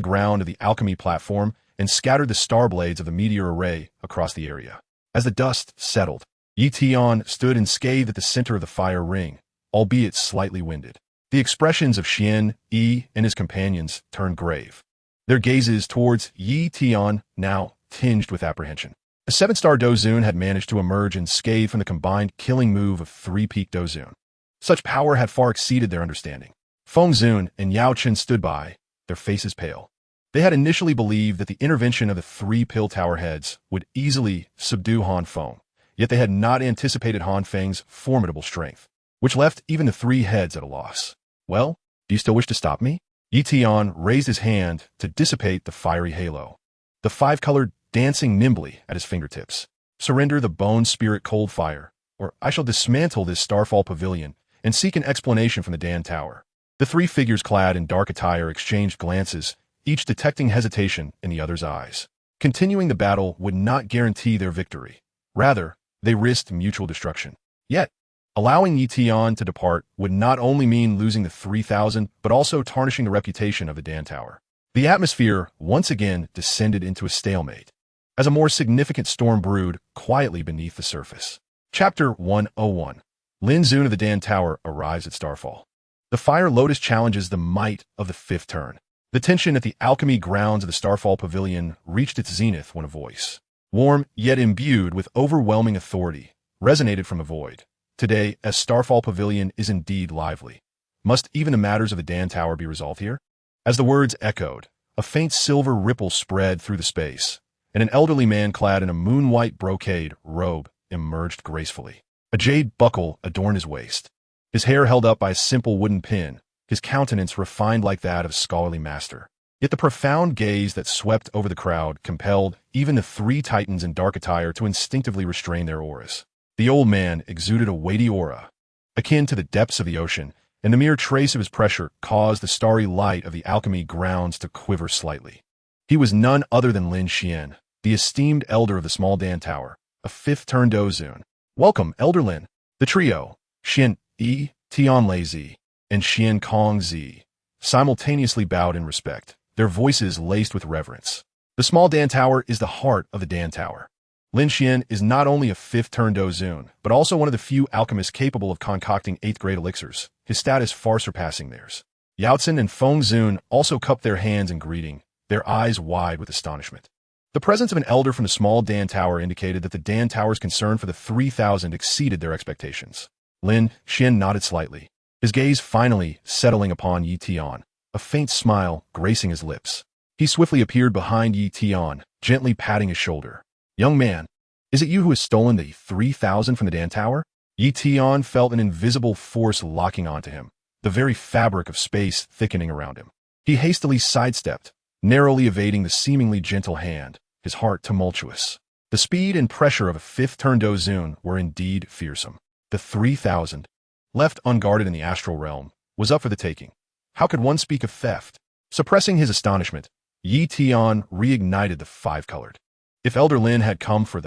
ground of the alchemy platform and scattered the star blades of the meteor array across the area. As the dust settled, Yi Tian stood unscathed at the center of the fire ring, albeit slightly winded. The expressions of Xian, Yi, and his companions turned grave. Their gazes towards Yi Tian now tinged with apprehension. A 7-star Dou Zun had managed to emerge unscathed from the combined killing move of 3-peak Dou Zun. Such power had far exceeded their understanding. Feng Zun and Yao Chen stood by, their faces pale. They had initially believed that the intervention of the 3 pill tower heads would easily subdue Han Feng, yet they had not anticipated Han Feng's formidable strength, which left even the 3 heads at a loss. Well, do you still wish to stop me? Yi Tian raised his hand to dissipate the fiery halo, the 5-colored dancing nimbly at his fingertips. Surrender the bone spirit cold fire, or I shall dismantle this Starfall Pavilion and seek an explanation from the Dan Tower. The 3 figures clad in dark attire exchanged glances, each detecting hesitation in the other's eyes. Continuing the battle would not guarantee their victory. Rather, they risked mutual destruction. Yet, allowing Yi Tian to depart would not only mean losing the 3,000, but also tarnishing the reputation of the Dan Tower. The atmosphere once again descended into a stalemate, as a more significant storm brewed quietly beneath the surface. Chapter 101. Lin Zun of the Dan Tower arrives at Starfall. The Fire Lotus challenges the might of the 5th turn. The tension at the alchemy grounds of the Starfall Pavilion reached its zenith when a voice, warm yet imbued with overwhelming authority, resonated from the void. Today, as Starfall Pavilion is indeed lively, must even the matters of the Dan Tower be resolved here? As the words echoed, a faint silver ripple spread through the space, and an elderly man clad in a moon-white brocade robe emerged gracefully. A jade buckle adorned his waist. His hair held up by a simple wooden pin, his countenance refined like that of a scholarly master. Yet the profound gaze that swept over the crowd compelled even the 3 titans in dark attire to instinctively restrain their auras. The old man exuded a weighty aura, akin to the depths of the ocean, and the mere trace of his pressure caused the starry light of the alchemy grounds to quiver slightly. He was none other than Lin Xian, the esteemed elder of the small Dan Tower, a 5th turn Dou Zun. Welcome, Elder Lin. The trio, Xian Yi, Tian Lei Zi, and Xian Kong Zi, simultaneously bowed in respect, their voices laced with reverence. The small Dan Tower is the heart of the Dan Tower. Lin Xian is not only a 5th turn Dou Zun, but also one of the few alchemists capable of concocting 8th grade elixirs, his status far surpassing theirs. Yao Chen and Feng Zun also cupped their hands in greeting, their eyes wide with astonishment. The presence of an elder from the small Dan Tower indicated that the Dan Tower's concern for the 3,000 exceeded their expectations. Lin Xian nodded slightly, his gaze finally settling upon Yi Tian, a faint smile gracing his lips. He swiftly appeared behind Yi Tian, gently patting his shoulder. Young man, is it you who has stolen the 3,000 from the Dan Tower? Yi Tian felt an invisible force locking onto him, the very fabric of space thickening around him. He hastily sidestepped, narrowly evading the seemingly gentle hand, his heart tumultuous. The speed and pressure of a 5th turn Dou Zun were indeed fearsome. The 3,000, left unguarded in the astral realm, was up for the taking. How could one speak of theft? Suppressing his astonishment, Yi Tian reignited the 5-colored. If Elder Lin had come for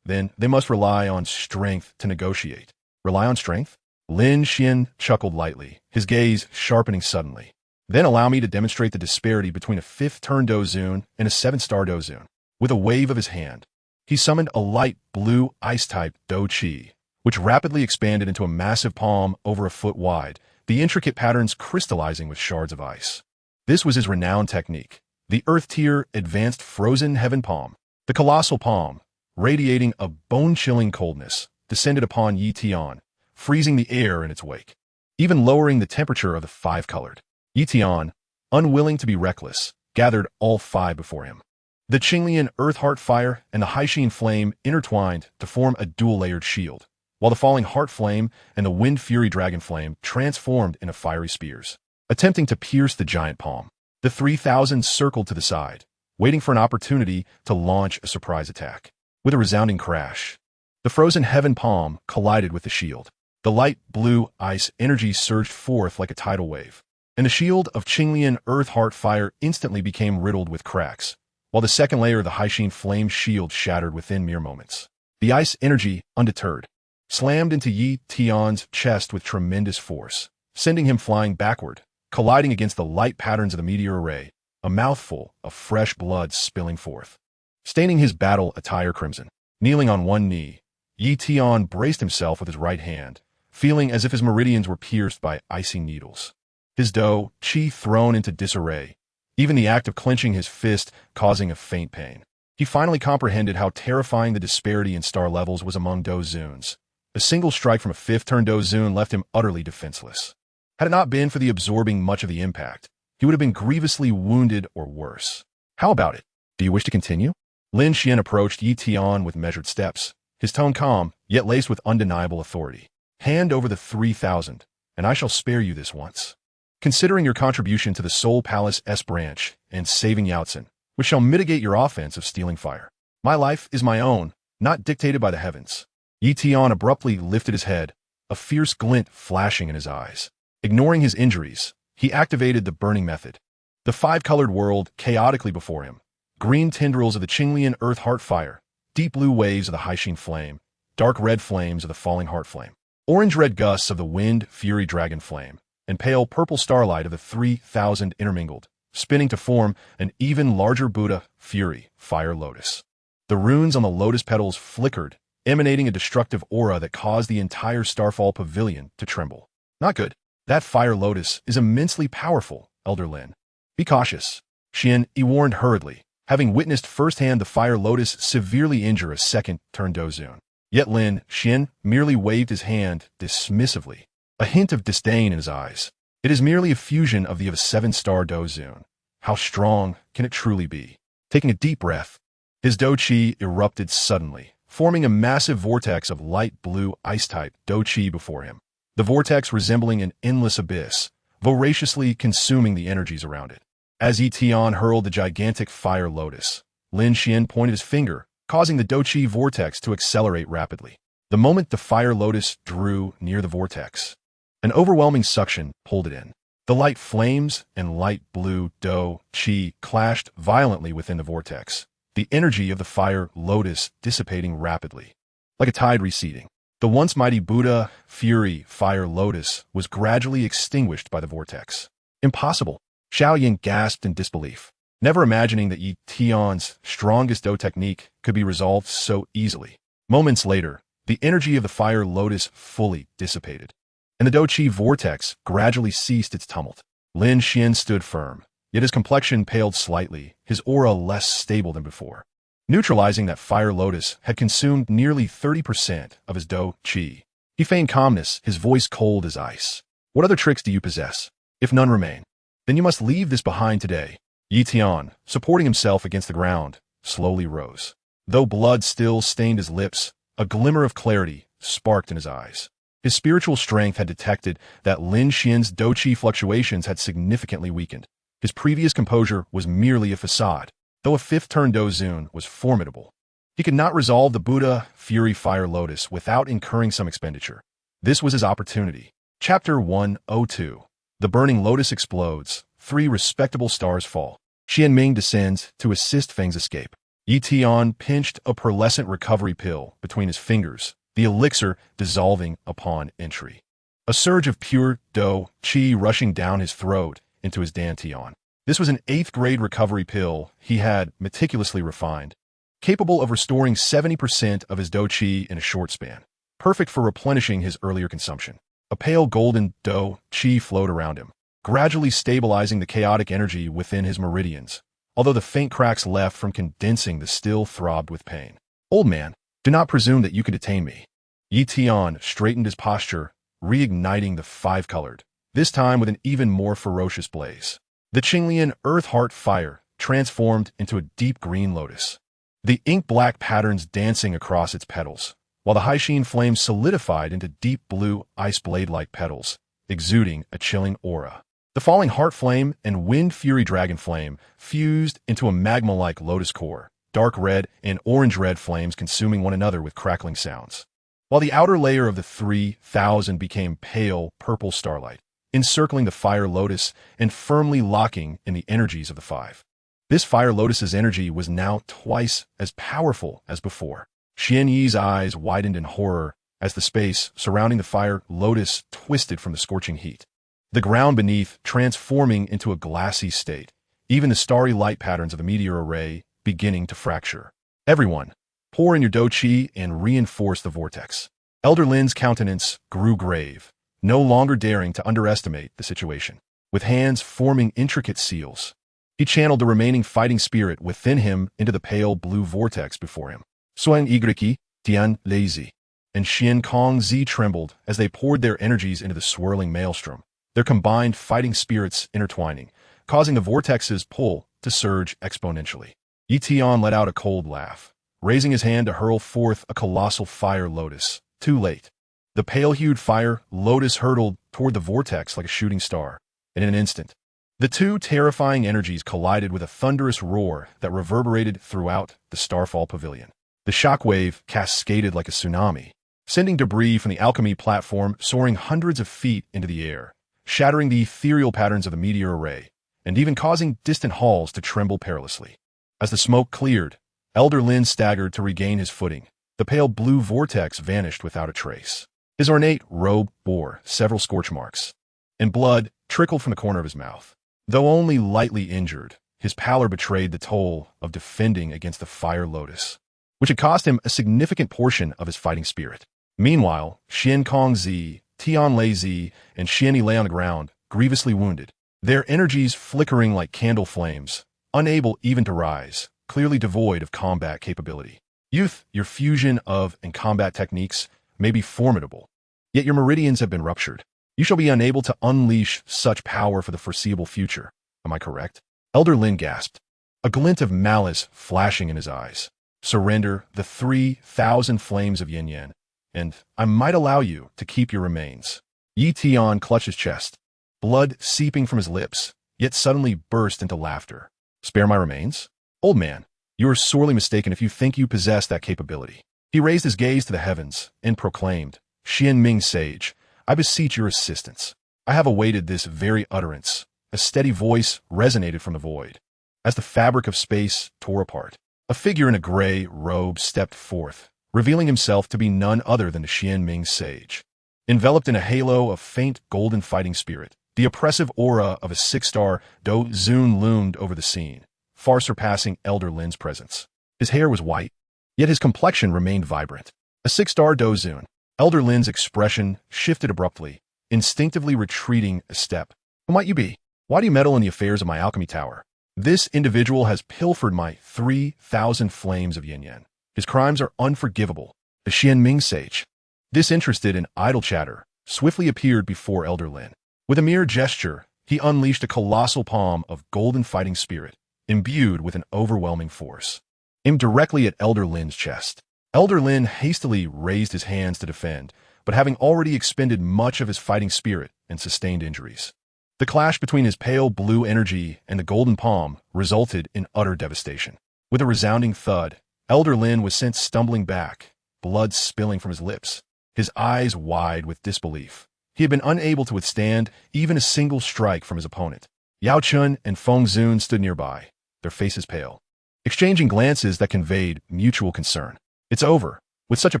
then they must rely on strength to negotiate. Rely on strength? Lin Xian chuckled lightly, his gaze sharpening suddenly. Then allow me to demonstrate the disparity between a 5th turn Dou Zun and a 7-star Dou Zun. With a wave of his hand, he summoned a light blue ice-type Dou Qi, which rapidly expanded into a massive palm over a foot wide, the intricate patterns crystallizing with shards of ice. This was his renowned technique, the Earth-tier Advanced Frozen Heaven Palm. The colossal palm, radiating a bone-chilling coldness, descended upon Yi Tian, freezing the air in its wake, even lowering the temperature of the 5-colored. Yi Tian, unwilling to be reckless, gathered all 5 before him. The Qinglian Earth Heart Fire and the Haixin Flame intertwined to form a dual-layered shield, while the falling Heart Flame and the Wind Fury Dragon Flame transformed into fiery spears, attempting to pierce the giant palm. The 3,000 circled to the side, waiting for an opportunity to launch a surprise attack. With a resounding crash, the frozen heaven palm collided with the shield. The light blue ice energy surged forth like a tidal wave, and the shield of Qinglian Earth Heart Fire instantly became riddled with cracks, while the second layer of the Haixin Flame shield shattered within mere moments. The ice energy, undeterred, slammed into Yi Tian's chest with tremendous force, sending him flying backward, colliding against the light patterns of the meteor array, a mouthful of fresh blood spilling forth, staining his battle attire crimson. Kneeling on one knee, Yi Tian braced himself with his right hand, feeling as if his meridians were pierced by icy needles. his Dou Qi thrown into disarray, even the act of clenching his fist causing a faint pain. He finally comprehended how terrifying the disparity in star levels was among Dou Zuns. A single strike from a fifth-turn Dou Zun left him utterly defenseless. Had it not been for the absorbing much of the impact, he would have been grievously wounded or worse. How about it? Do you wish to continue? Lin Xian approached Yi Tian with measured steps, his tone calm, yet laced with undeniable authority. Hand over the 3,000, and I shall spare you this once. Considering your contribution to the Soul Palace S branch and saving Yaotzen, which shall mitigate your offense of stealing fire. My life is my own, not dictated by the heavens. Yi Tian abruptly lifted his head, a fierce glint flashing in his eyes. Ignoring his injuries, he activated the burning method. The five-colored world chaotically before him. Green tendrils of the Qinglian Earth Heart Fire, deep blue waves of the Haixin Flame, dark red flames of the Falling Heart Flame, orange-red gusts of the Wind Fury Dragon Flame, and pale purple starlight of the 3,000 intermingled, spinning to form an even larger Buddha Fury Fire Lotus. The runes on the lotus petals flickered, emanating a destructive aura that caused the entire Starfall Pavilion to tremble. Not good. That Fire Lotus is immensely powerful, Elder Lin. Be cautious. Xian Yi warned hurriedly, having witnessed firsthand the Fire Lotus severely injure a second-turn Dou Zun. Yet Lin Xian merely waved his hand dismissively, a hint of disdain in his eyes. It is merely a fusion of a seven-star Dou Zun. How strong can it truly be? Taking a deep breath, his Dou Qi erupted suddenly, forming a massive vortex of light blue ice-type Dou Qi before him. The vortex resembling an endless abyss, voraciously consuming the energies around it. As Yi Tian hurled the gigantic Fire Lotus, Lin Xian pointed his finger, causing the Dou Qi vortex to accelerate rapidly. The moment the Fire Lotus drew near the vortex, an overwhelming suction pulled it in. The light flames and light blue Dou Qi clashed violently within the vortex, the energy of the Fire Lotus dissipating rapidly. Like a tide receding, the once mighty Buddha Fury Fire Lotus was gradually extinguished by the vortex. Impossible! Xiao Yan gasped in disbelief, never imagining that Yi Tian's strongest Dou technique could be resolved so easily. Moments later, the energy of the Fire Lotus fully dissipated, and the Dou Qi vortex gradually ceased its tumult. Lin Xian stood firm, yet his complexion paled slightly, his aura less stable than before. Neutralizing that Fire Lotus had consumed nearly 30% of his Dou Qi. He feigned calmness, his voice cold as ice. What other tricks do you possess? If none remain, then you must leave this behind today. Yi Tian, supporting himself against the ground, slowly rose. Though blood still stained his lips, a glimmer of clarity sparked in his eyes. His spiritual strength had detected that Lin Xian's Dou Qi fluctuations had significantly weakened. His previous composure was merely a facade, though a fifth-turn Dou Zun was formidable. He could not resolve the Buddha Fury Fire Lotus without incurring some expenditure. This was his opportunity. Chapter 102. The Burning Lotus explodes. 3 respectable stars fall. Xian Ming descends to assist Feng's escape. Yi Tian pinched a pearlescent recovery pill between his fingers, the elixir dissolving upon entry. A surge of pure Dou Qi rushing down his throat into his dantian. This was an 8th-grade recovery pill he had meticulously refined, capable of restoring 70% of his Dou Qi in a short span, perfect for replenishing his earlier consumption. A pale golden Dou Qi flowed around him, gradually stabilizing the chaotic energy within his meridians, although the faint cracks left from condensing the still throbbed with pain. Old man, do not presume that you can detain me. Yi Tian straightened his posture, reigniting the five-colored, this time with an even more ferocious blaze. The Qinglian Earth Heart Fire transformed into a deep green lotus, the ink-black patterns dancing across its petals, while the Haixin Flame solidified into deep blue ice blade-like petals, exuding a chilling aura. The Falling Heart Flame and Wind Fury Dragon Flame fused into a magma-like lotus core, dark red and orange-red flames consuming one another with crackling sounds, while the outer layer of the 3,000 became pale purple starlight, encircling the Fire Lotus and firmly locking in the energies of the 5. This Fire Lotus's energy was now twice as powerful as before. Xian Yi's eyes widened in horror as the space surrounding the Fire Lotus twisted from the scorching heat, the ground beneath transforming into a glassy state, even the starry light patterns of the meteor array beginning to fracture. Everyone, pour in your Dou Qi and reinforce the vortex. Elder Lin's countenance grew grave, no longer daring to underestimate the situation. with hands forming intricate seals. He channeled the remaining fighting spirit within him into the pale blue vortex before him. Suan Yigriki, Tian, Lazy, and Xian Kong Zi trembled as they poured their energies into the swirling maelstrom, their combined fighting spirits intertwining, causing the vortex's pull to surge exponentially. Yi Tian let out a cold laugh, raising his hand to hurl forth a colossal fire lotus. Too late. The pale-hued fire lotus hurtled toward the vortex like a shooting star, and in an instant, the two terrifying energies collided with a thunderous roar that reverberated throughout the Starfall Pavilion. The shockwave cascaded like a tsunami, sending debris from the alchemy platform soaring hundreds of feet into the air, shattering the ethereal patterns of the meteor array, and even causing distant halls to tremble perilously. As the smoke cleared, Elder Lin staggered to regain his footing. The pale blue vortex vanished without a trace. His ornate robe bore several scorch marks, and blood trickled from the corner of his mouth. Though only lightly injured, his pallor betrayed the toll of defending against the fire lotus, which had cost him a significant portion of his fighting spirit. Meanwhile, Xian Kong Zi, Tian Lei Zi, and Xian Yi lay on the ground, grievously wounded, their energies flickering like candle flames, unable even to rise, clearly devoid of combat capability. Youth, your fusion of and combat techniques may be formidable, yet your meridians have been ruptured. You shall be unable to unleash such power for the foreseeable future. Am I correct? Elder Lin gasped, a glint of malice flashing in his eyes. Surrender the 3,000 flames of Yin Yan, and I might allow you to keep your remains. Yi Tian clutched his chest, blood seeping from his lips, yet suddenly burst into laughter. Spare my remains? Old man, you are sorely mistaken if you think you possess that capability. He raised his gaze to the heavens and proclaimed, Xian Ming Sage, I beseech your assistance. I have awaited this very utterance. A steady voice resonated from the void. As the fabric of space tore apart, a figure in a gray robe stepped forth, revealing himself to be none other than the Xian Ming Sage. Enveloped in a halo of faint golden fighting spirit, the oppressive aura of a six-star Dou Zun loomed over the scene, far surpassing Elder Lin's presence. His hair was white, yet his complexion remained vibrant. A six-star Dou Zun. Elder Lin's expression shifted abruptly, instinctively retreating a step. Who might you be? Why do you meddle in the affairs of my alchemy tower? This individual has pilfered my 3,000 flames of Yin Yan. His crimes are unforgivable. The Xian Ming Sage, disinterested in idle chatter, swiftly appeared before Elder Lin. With a mere gesture, he unleashed a colossal palm of golden fighting spirit, imbued with an overwhelming force, aimed directly at Elder Lin's chest. Elder Lin hastily raised his hands to defend, but having already expended much of his fighting spirit and sustained injuries. The clash between his pale blue energy and the golden palm resulted in utter devastation. With a resounding thud, Elder Lin was sent stumbling back, blood spilling from his lips, his eyes wide with disbelief. He had been unable to withstand even a single strike from his opponent. Yao Chun and Feng Zun stood nearby, their faces pale, exchanging glances that conveyed mutual concern. It's over. With such a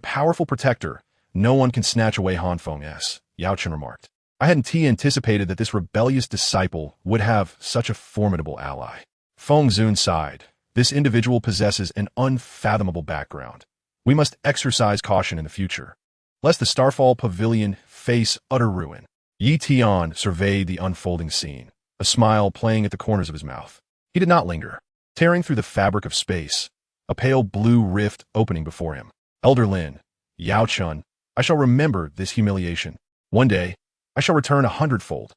powerful protector, no one can snatch away Han Feng's, Yao Chun remarked. I hadn't anticipated that this rebellious disciple would have such a formidable ally. Feng Zun sighed. This individual possesses an unfathomable background. We must exercise caution in the future, lest the Starfall Pavilion face utter ruin. Yi Tian surveyed the unfolding scene, a smile playing at the corners of his mouth. He did not linger. Tearing through the fabric of space, a pale blue rift opening before him. Elder Lin, Yao Chun, I shall remember this humiliation. One day, I shall return 100-fold.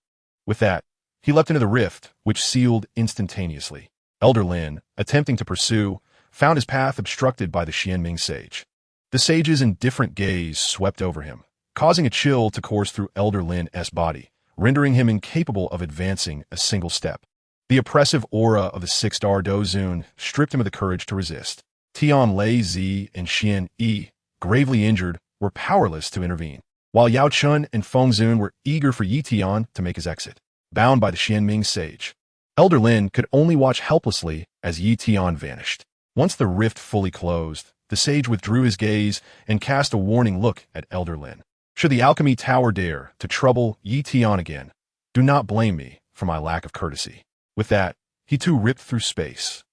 With that, he leapt into the rift, which sealed instantaneously. Elder Lin, attempting to pursue, found his path obstructed by the Xian Ming Sage. The sage's indifferent gaze swept over him, causing a chill to course through Elder Lin's body, rendering him incapable of advancing a single step. The oppressive aura of the six-star Dou Zun stripped him of the courage to resist. Tian Lei Zi and Xian Yi, gravely injured, were powerless to intervene, while Yao Chun and Feng Zun were eager for Yi Tian to make his exit, bound by the Xian Ming Sage. Elder Lin could only watch helplessly as Yi Tian vanished. Once the rift fully closed, the sage withdrew his gaze and cast a warning look at Elder Lin. Should the alchemy tower dare to trouble Yi Tian again, do not blame me for my lack of courtesy. With that, he too ripped through space,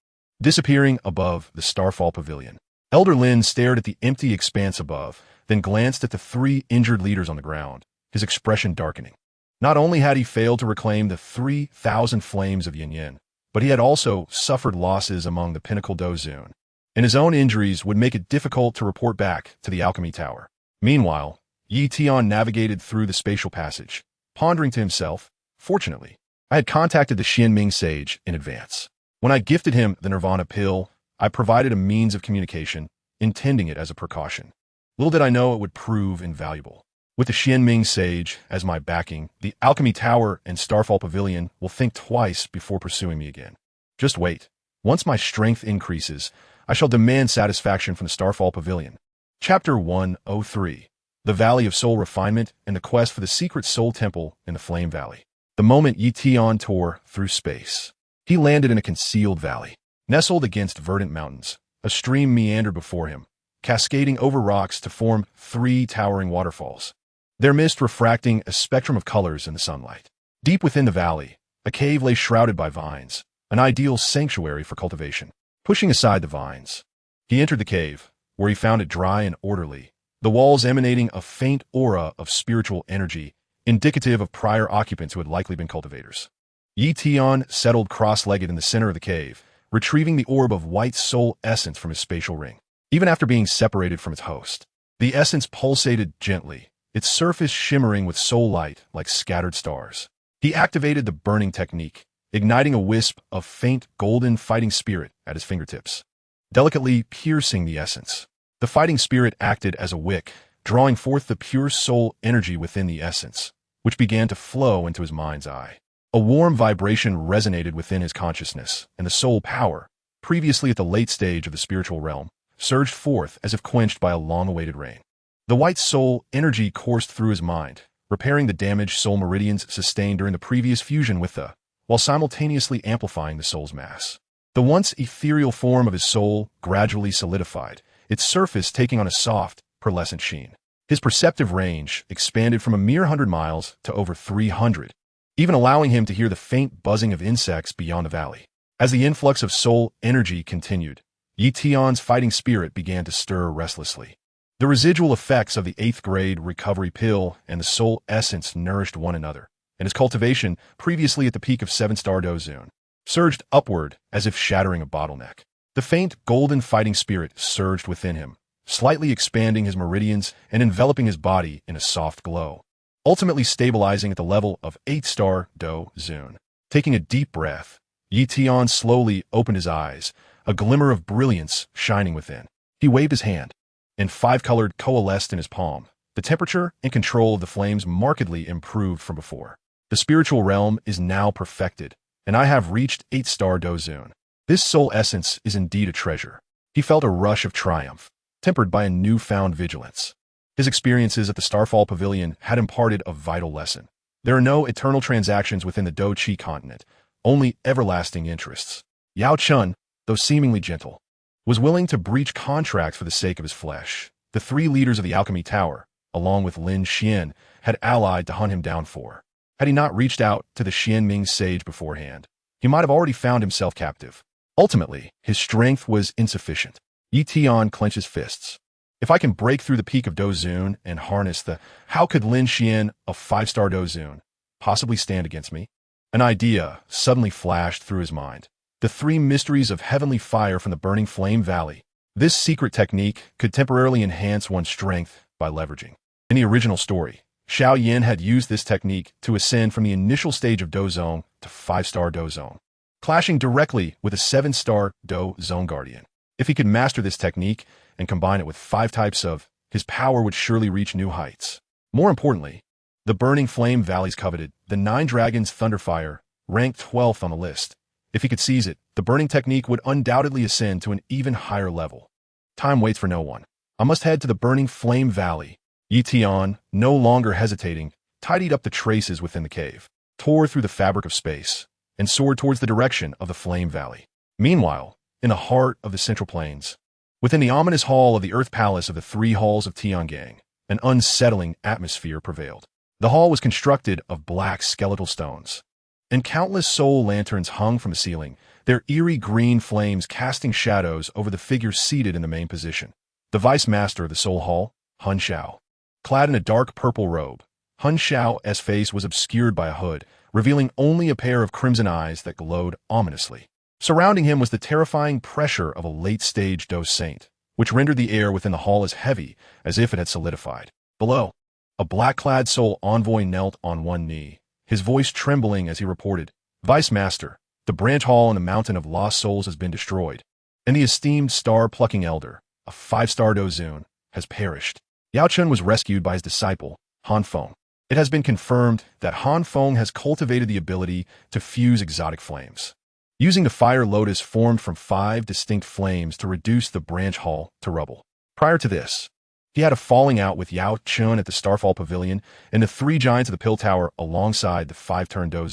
disappearing above the Starfall Pavilion. Elder Lin stared at the empty expanse above, then glanced at the three injured leaders on the ground, his expression darkening. Not only had he failed to reclaim the 3,000 flames of Yin, but he had also suffered losses among the pinnacle Dou Zun, and his own injuries would make it difficult to report back to the alchemy tower. Meanwhile, Tian navigated through the spatial passage, pondering to himself, fortunately, I had contacted the Xianming sage in advance. When I gifted him the Nirvana pill, I provided a means of communication, intending it as a precaution. Little did I know it would prove invaluable. With the Xianming sage as my backing, the alchemy tower and Starfall Pavilion will think twice before pursuing me again. Just wait. Once my strength increases, I shall demand satisfaction from the Starfall Pavilion. Chapter 103. The Valley of Soul Refinement and the Quest for the Secret Soul Temple in the Flame Valley. The moment Tian tore through space, he landed in a concealed valley. Nestled against verdant mountains, a stream meandered before him, cascading over rocks to form 3 towering waterfalls, their mist refracting a spectrum of colors in the sunlight. Deep within the valley, a cave lay shrouded by vines, an ideal sanctuary for cultivation. Pushing aside the vines, he entered the cave, where he found it dry and orderly, the walls emanating a faint aura of spiritual energy, indicative of prior occupants who had likely been cultivators. Tian settled cross-legged in the center of the cave, retrieving the orb of white soul essence from his spatial ring. Even after being separated from its host, the essence pulsated gently, its surface shimmering with soul light like scattered stars. He activated the burning technique, igniting a wisp of faint golden fighting spirit at his fingertips, delicately piercing the essence. The fighting spirit acted as a wick, drawing forth the pure soul energy within the essence, which began to flow into his mind's eye. A warm vibration resonated within his consciousness, and the soul power, previously at the late stage of the spiritual realm, surged forth as if quenched by a long-awaited rain. The white soul energy coursed through his mind, repairing the damaged soul meridians sustained during the previous fusion with the, while simultaneously amplifying the soul's mass. The once ethereal form of his soul gradually solidified, its surface taking on a soft, pearlescent sheen. His perceptive range expanded from a mere 100 miles to over 300, even allowing him to hear the faint buzzing of insects beyond the valley. As the influx of soul energy continued, Tian's fighting spirit began to stir restlessly. The residual effects of the 8th grade recovery pill and the soul essence nourished one another, and his cultivation, previously at the peak of 7-star Dou Zun, surged upward as if shattering a bottleneck. The faint golden fighting spirit surged within him, slightly expanding his meridians and enveloping his body in a soft glow, ultimately stabilizing at the level of 8-star Dou Zun. Taking a deep breath, Tian slowly opened his eyes, a glimmer of brilliance shining within. He waved his hand, and 5-colored coalesced in his palm. The temperature and control of the flames markedly improved from before. The spiritual realm is now perfected, and I have reached 8-star Dou Zun. This soul essence is indeed a treasure. He felt a rush of triumph, tempered by a newfound vigilance. His experiences at the Starfall Pavilion had imparted a vital lesson. There are no eternal transactions within the Dou Qi Continent, only everlasting interests. Yao Chun, though seemingly gentle, was willing to breach contracts for the sake of his flesh. The 3 leaders of the Alchemy Tower, along with Lin Xian, had allied to hunt him down for. Had he not reached out to the Xianming sage beforehand, he might have already found himself captive. Ultimately, his strength was insufficient. Tian clenched his fists. If I can break through the peak of Dou Zun and harness the, how could Lin Xian of 5-star Dou Zun possibly stand against me? An idea suddenly flashed through his mind. The 3 mysteries of heavenly fire from the burning flame valley. This secret technique could temporarily enhance one's strength by leveraging. In the original story, Xiao Yan had used this technique to ascend from the initial stage of Dou Zong to 5-star Dou Zong, clashing directly with a 7-star Dou Zong Guardian. If he could master this technique and combine it with 5 types of, his power would surely reach new heights. More importantly, the burning flame valleys coveted, the 9 Dragons Thunderfire, ranked 12th on the list. If he could seize it, the burning technique would undoubtedly ascend to an even higher level. Time waits for no one. I must head to the burning flame valley. Tian, no longer hesitating, tidied up the traces within the cave, tore through the fabric of space, and soared towards the direction of the flame valley. Meanwhile, in the heart of the Central Plains, within the ominous hall of the Earth Palace of the 3 halls of Tiangang, an unsettling atmosphere prevailed. The hall was constructed of black skeletal stones, and countless soul lanterns hung from the ceiling, their eerie green flames casting shadows over the figures seated in the main position. The vice master of the Soul Hall, Han Shao, clad in a dark purple robe, Han Xiao's face was obscured by a hood, revealing only a pair of crimson eyes that glowed ominously. Surrounding him was the terrifying pressure of a late-stage Dou Saint, which rendered the air within the hall as heavy as if it had solidified. Below, a black-clad soul envoy knelt on one knee, his voice trembling as he reported, "Vice Master, the branch hall in the Mountain of Lost Souls has been destroyed, and the esteemed star-plucking elder, a 5-star Dou, has perished." Yao Chun was rescued by his disciple, Han Feng. It has been confirmed that Han Feng has cultivated the ability to fuse exotic flames, using the fire lotus formed from 5 distinct flames to reduce the branch hall to rubble. Prior to this, he had a falling out with Yao Chun at the Starfall Pavilion, and the 3 giants of the Pill Tower alongside the 5-turn Dou,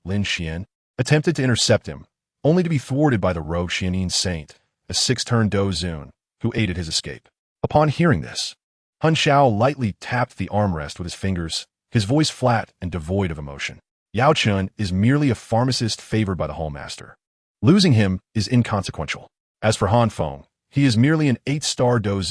Lin Xian, attempted to intercept him, only to be thwarted by the rogue Xianin Saint, a 6-turn Dou, who aided his escape. Upon hearing this, Han Xiao lightly tapped the armrest with his fingers, his voice flat and devoid of emotion. Yao Chun is merely a pharmacist favored by the Hallmaster. Losing him is inconsequential. As for Han Feng, he is merely an 8-star Dou,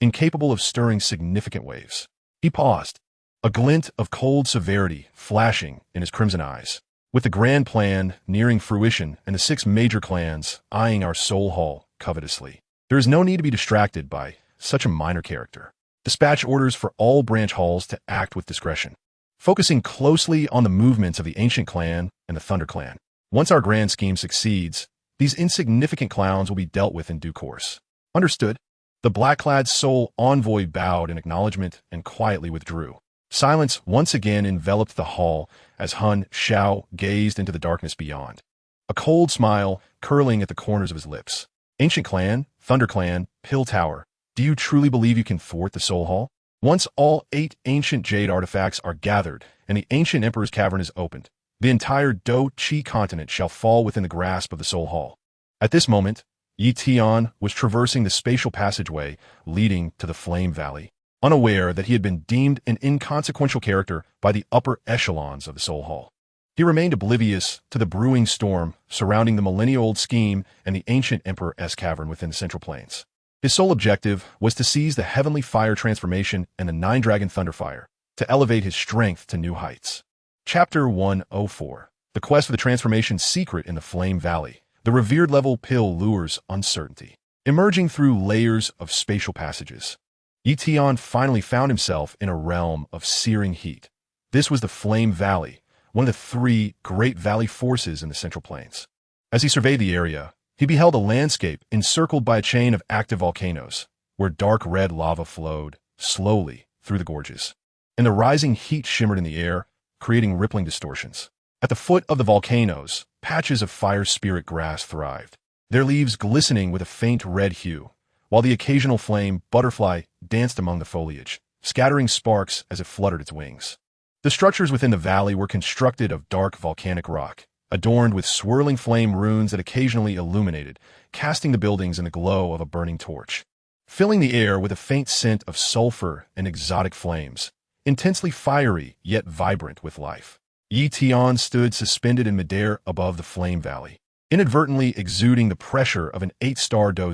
incapable of stirring significant waves. He paused, a glint of cold severity flashing in his crimson eyes. With the grand plan nearing fruition and the 6 major clans eyeing our soul hall covetously, there is no need to be distracted by such a minor character. Dispatch orders for all branch halls to act with discretion, focusing closely on the movements of the Ancient Clan and the Thunder Clan. Once our grand scheme succeeds, these insignificant clowns will be dealt with in due course. Understood? The black-clad soul envoy bowed in acknowledgement and quietly withdrew. Silence once again enveloped the hall as Han Xiao gazed into the darkness beyond, a cold smile curling at the corners of his lips. Ancient Clan, Thunder Clan, Pill Tower, do you truly believe you can thwart the Soul Hall? Once all 8 ancient jade artifacts are gathered and the ancient Emperor's cavern is opened, the entire Dou Qi Continent shall fall within the grasp of the Soul Hall. At this moment, Tian was traversing the spatial passageway leading to the Flame Valley, unaware that he had been deemed an inconsequential character by the upper echelons of the Soul Hall. He remained oblivious to the brewing storm surrounding the millennia-old scheme and the ancient Emperor's cavern within the Central Plains. His sole objective was to seize the Heavenly Fire Transformation and the 9-Dragon Thunderfire, to elevate his strength to new heights. Chapter 104. The Quest for the Transformation Secret in the Flame Valley. The revered level pill lures uncertainty. Emerging through layers of spatial passages, Tian finally found himself in a realm of searing heat. This was the Flame Valley, one of the 3 great valley forces in the Central Plains. As he surveyed the area, he beheld a landscape encircled by a chain of active volcanoes, where dark red lava flowed slowly through the gorges, and the rising heat shimmered in the air, creating rippling distortions. At the foot of the volcanoes, patches of fire spirit grass thrived, their leaves glistening with a faint red hue, while the occasional flame butterfly danced among the foliage, scattering sparks as it fluttered its wings. The structures within the valley were constructed of dark volcanic rock, adorned with swirling flame runes that occasionally illuminated, casting the buildings in the glow of a burning torch, filling the air with a faint scent of sulfur and exotic flames, intensely fiery yet vibrant with life. Tian stood suspended in midair above the Flame Valley, inadvertently exuding the pressure of an 8-star Dou,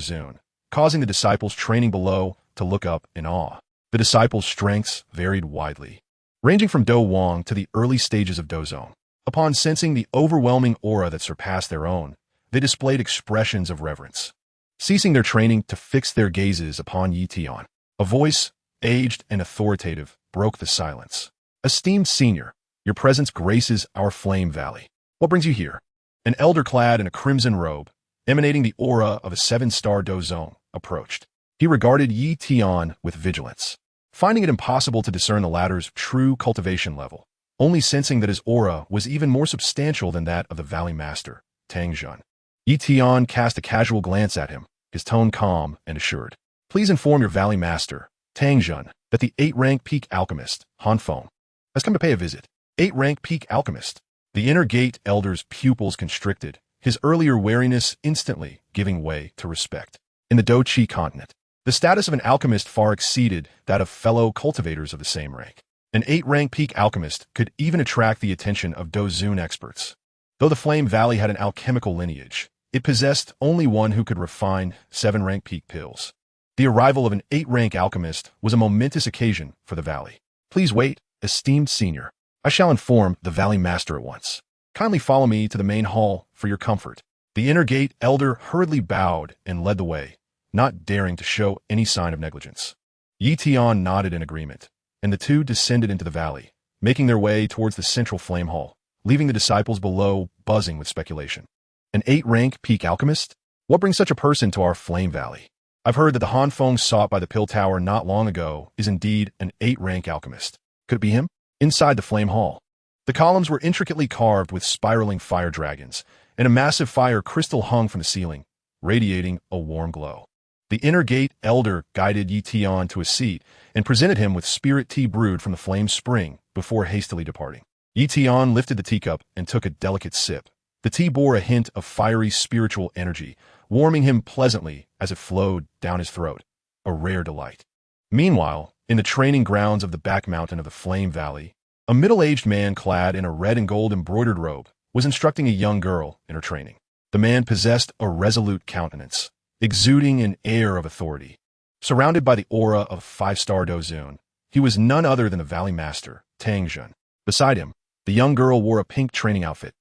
causing the disciples training below to look up in awe. The disciples' strengths varied widely, ranging from Dou Huang to the early stages of Douzone. Upon sensing the overwhelming aura that surpassed their own, they displayed expressions of reverence, ceasing their training to fix their gazes upon Tian. A voice, aged and authoritative, broke the silence. "Esteemed senior, your presence graces our Flame Valley. What brings you here?" An elder clad in a crimson robe, emanating the aura of a 7-star Douzone, approached. He regarded Tian with vigilance, finding it impossible to discern the latter's true cultivation level, only sensing that his aura was even more substantial than that of the Valley Master, Tang Zhen. Tian cast a casual glance at him, his tone calm and assured. "Please inform your Valley Master, Tang Zhen, that the 8-rank peak alchemist, Han Feng, has come to pay a visit." 8-rank peak alchemist. The inner gate elder's pupils constricted, his earlier wariness instantly giving way to respect. In the Dou Qi Continent, the status of an alchemist far exceeded that of fellow cultivators of the same rank. An 8-rank peak alchemist could even attract the attention of Douzone experts. Though the Flame Valley had an alchemical lineage, it possessed only one who could refine 7-rank peak pills. The arrival of an 8-rank alchemist was a momentous occasion for the valley. "Please wait," esteemed senior, I shall inform the Valley Master at once. Kindly follow me to the main hall for your comfort. The inner gate elder hurriedly bowed and led the way, not daring to show any sign of negligence. Tian nodded in agreement, and the two descended into the valley, making their way towards the central flame hall, leaving the disciples below buzzing with speculation. An 8-rank peak alchemist? What brings such a person to our flame valley? I've heard that the Han Feng sought by the Pill Tower not long ago is indeed an 8-rank alchemist. Could it be him? Inside the flame hall, the columns were intricately carved with spiraling fire dragons, and a massive fire crystal hung from the ceiling, radiating a warm glow. The inner gate elder guided Tian to a seat and presented him with spirit tea brewed from the flame spring before hastily departing. Tian lifted the teacup and took a delicate sip. The tea bore a hint of fiery spiritual energy, warming him pleasantly as it flowed down his throat, a rare delight. Meanwhile, in the training grounds of the back mountain of the Flame Valley, a middle-aged man clad in a red and gold embroidered robe was instructing a young girl in her training. The man possessed a resolute countenance, exuding an air of authority. Surrounded by the aura of 5-star Dou Huang, he was none other than the Valley Master, Tang Zhen. Beside him, the young girl wore a pink training outfit,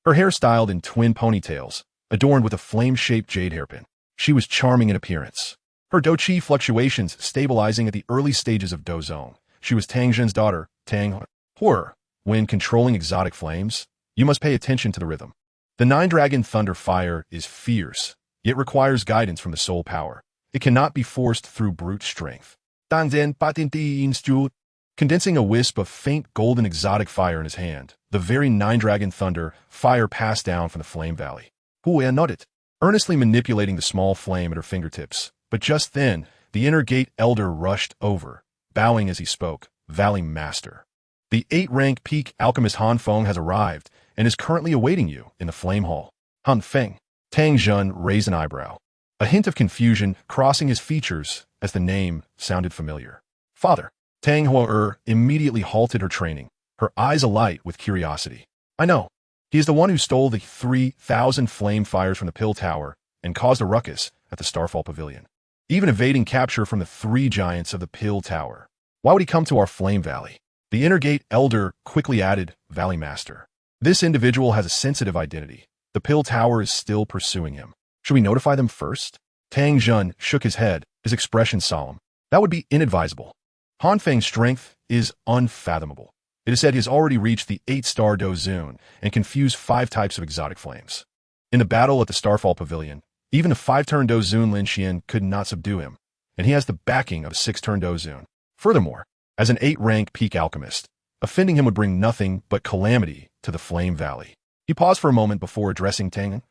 her hair styled in twin ponytails, adorned with a flame-shaped jade hairpin. She was charming in appearance, her Dou Qi fluctuations stabilizing at the early stages of Dou Zong. She was Tang Zhen's daughter, Tang Horror. When controlling exotic flames, you must pay attention to the rhythm. The 9-dragon thunder fire is fierce, yet requires guidance from the soul power. It cannot be forced through brute strength. Condensing a wisp of faint golden exotic fire in his hand, the very 9-dragon thunder fire passed down from the Flame Valley. Huya nodded, earnestly manipulating the small flame at her fingertips. But just then, the inner gate elder rushed over, bowing as he spoke. Valley Master, the 8-rank peak alchemist Han Feng has arrived and is currently awaiting you in the Flame Hall. Han Feng. Tang Zhen raised an eyebrow, a hint of confusion crossing his features as the name sounded familiar. Father. Tang Horror immediately halted her training, her eyes alight with curiosity. I know. He is the one who stole the 3,000 flame fires from the Pill Tower and caused a ruckus at the Starfall Pavilion, even evading capture from the 3 giants of the Pill Tower. Why would he come to our Flame Valley? The inner gate elder quickly added, Valley Master. This individual has a sensitive identity. The Pill Tower is still pursuing him. Should we notify them first? Tang Zhen shook his head, his expression solemn. That would be inadvisable. Han Feng's strength is unfathomable. It is said he has already reached the 8-star Dou Huang and confused 5 types of exotic flames. In the battle at the Starfall Pavilion, even a 5-turn Dou Huang Lin Xian could not subdue him, and he has the backing of a 6-turn Dou Huang. Furthermore, as an 8-rank peak alchemist, offending him would bring nothing but calamity to the Flame Valley. He paused for a moment before addressing Tang.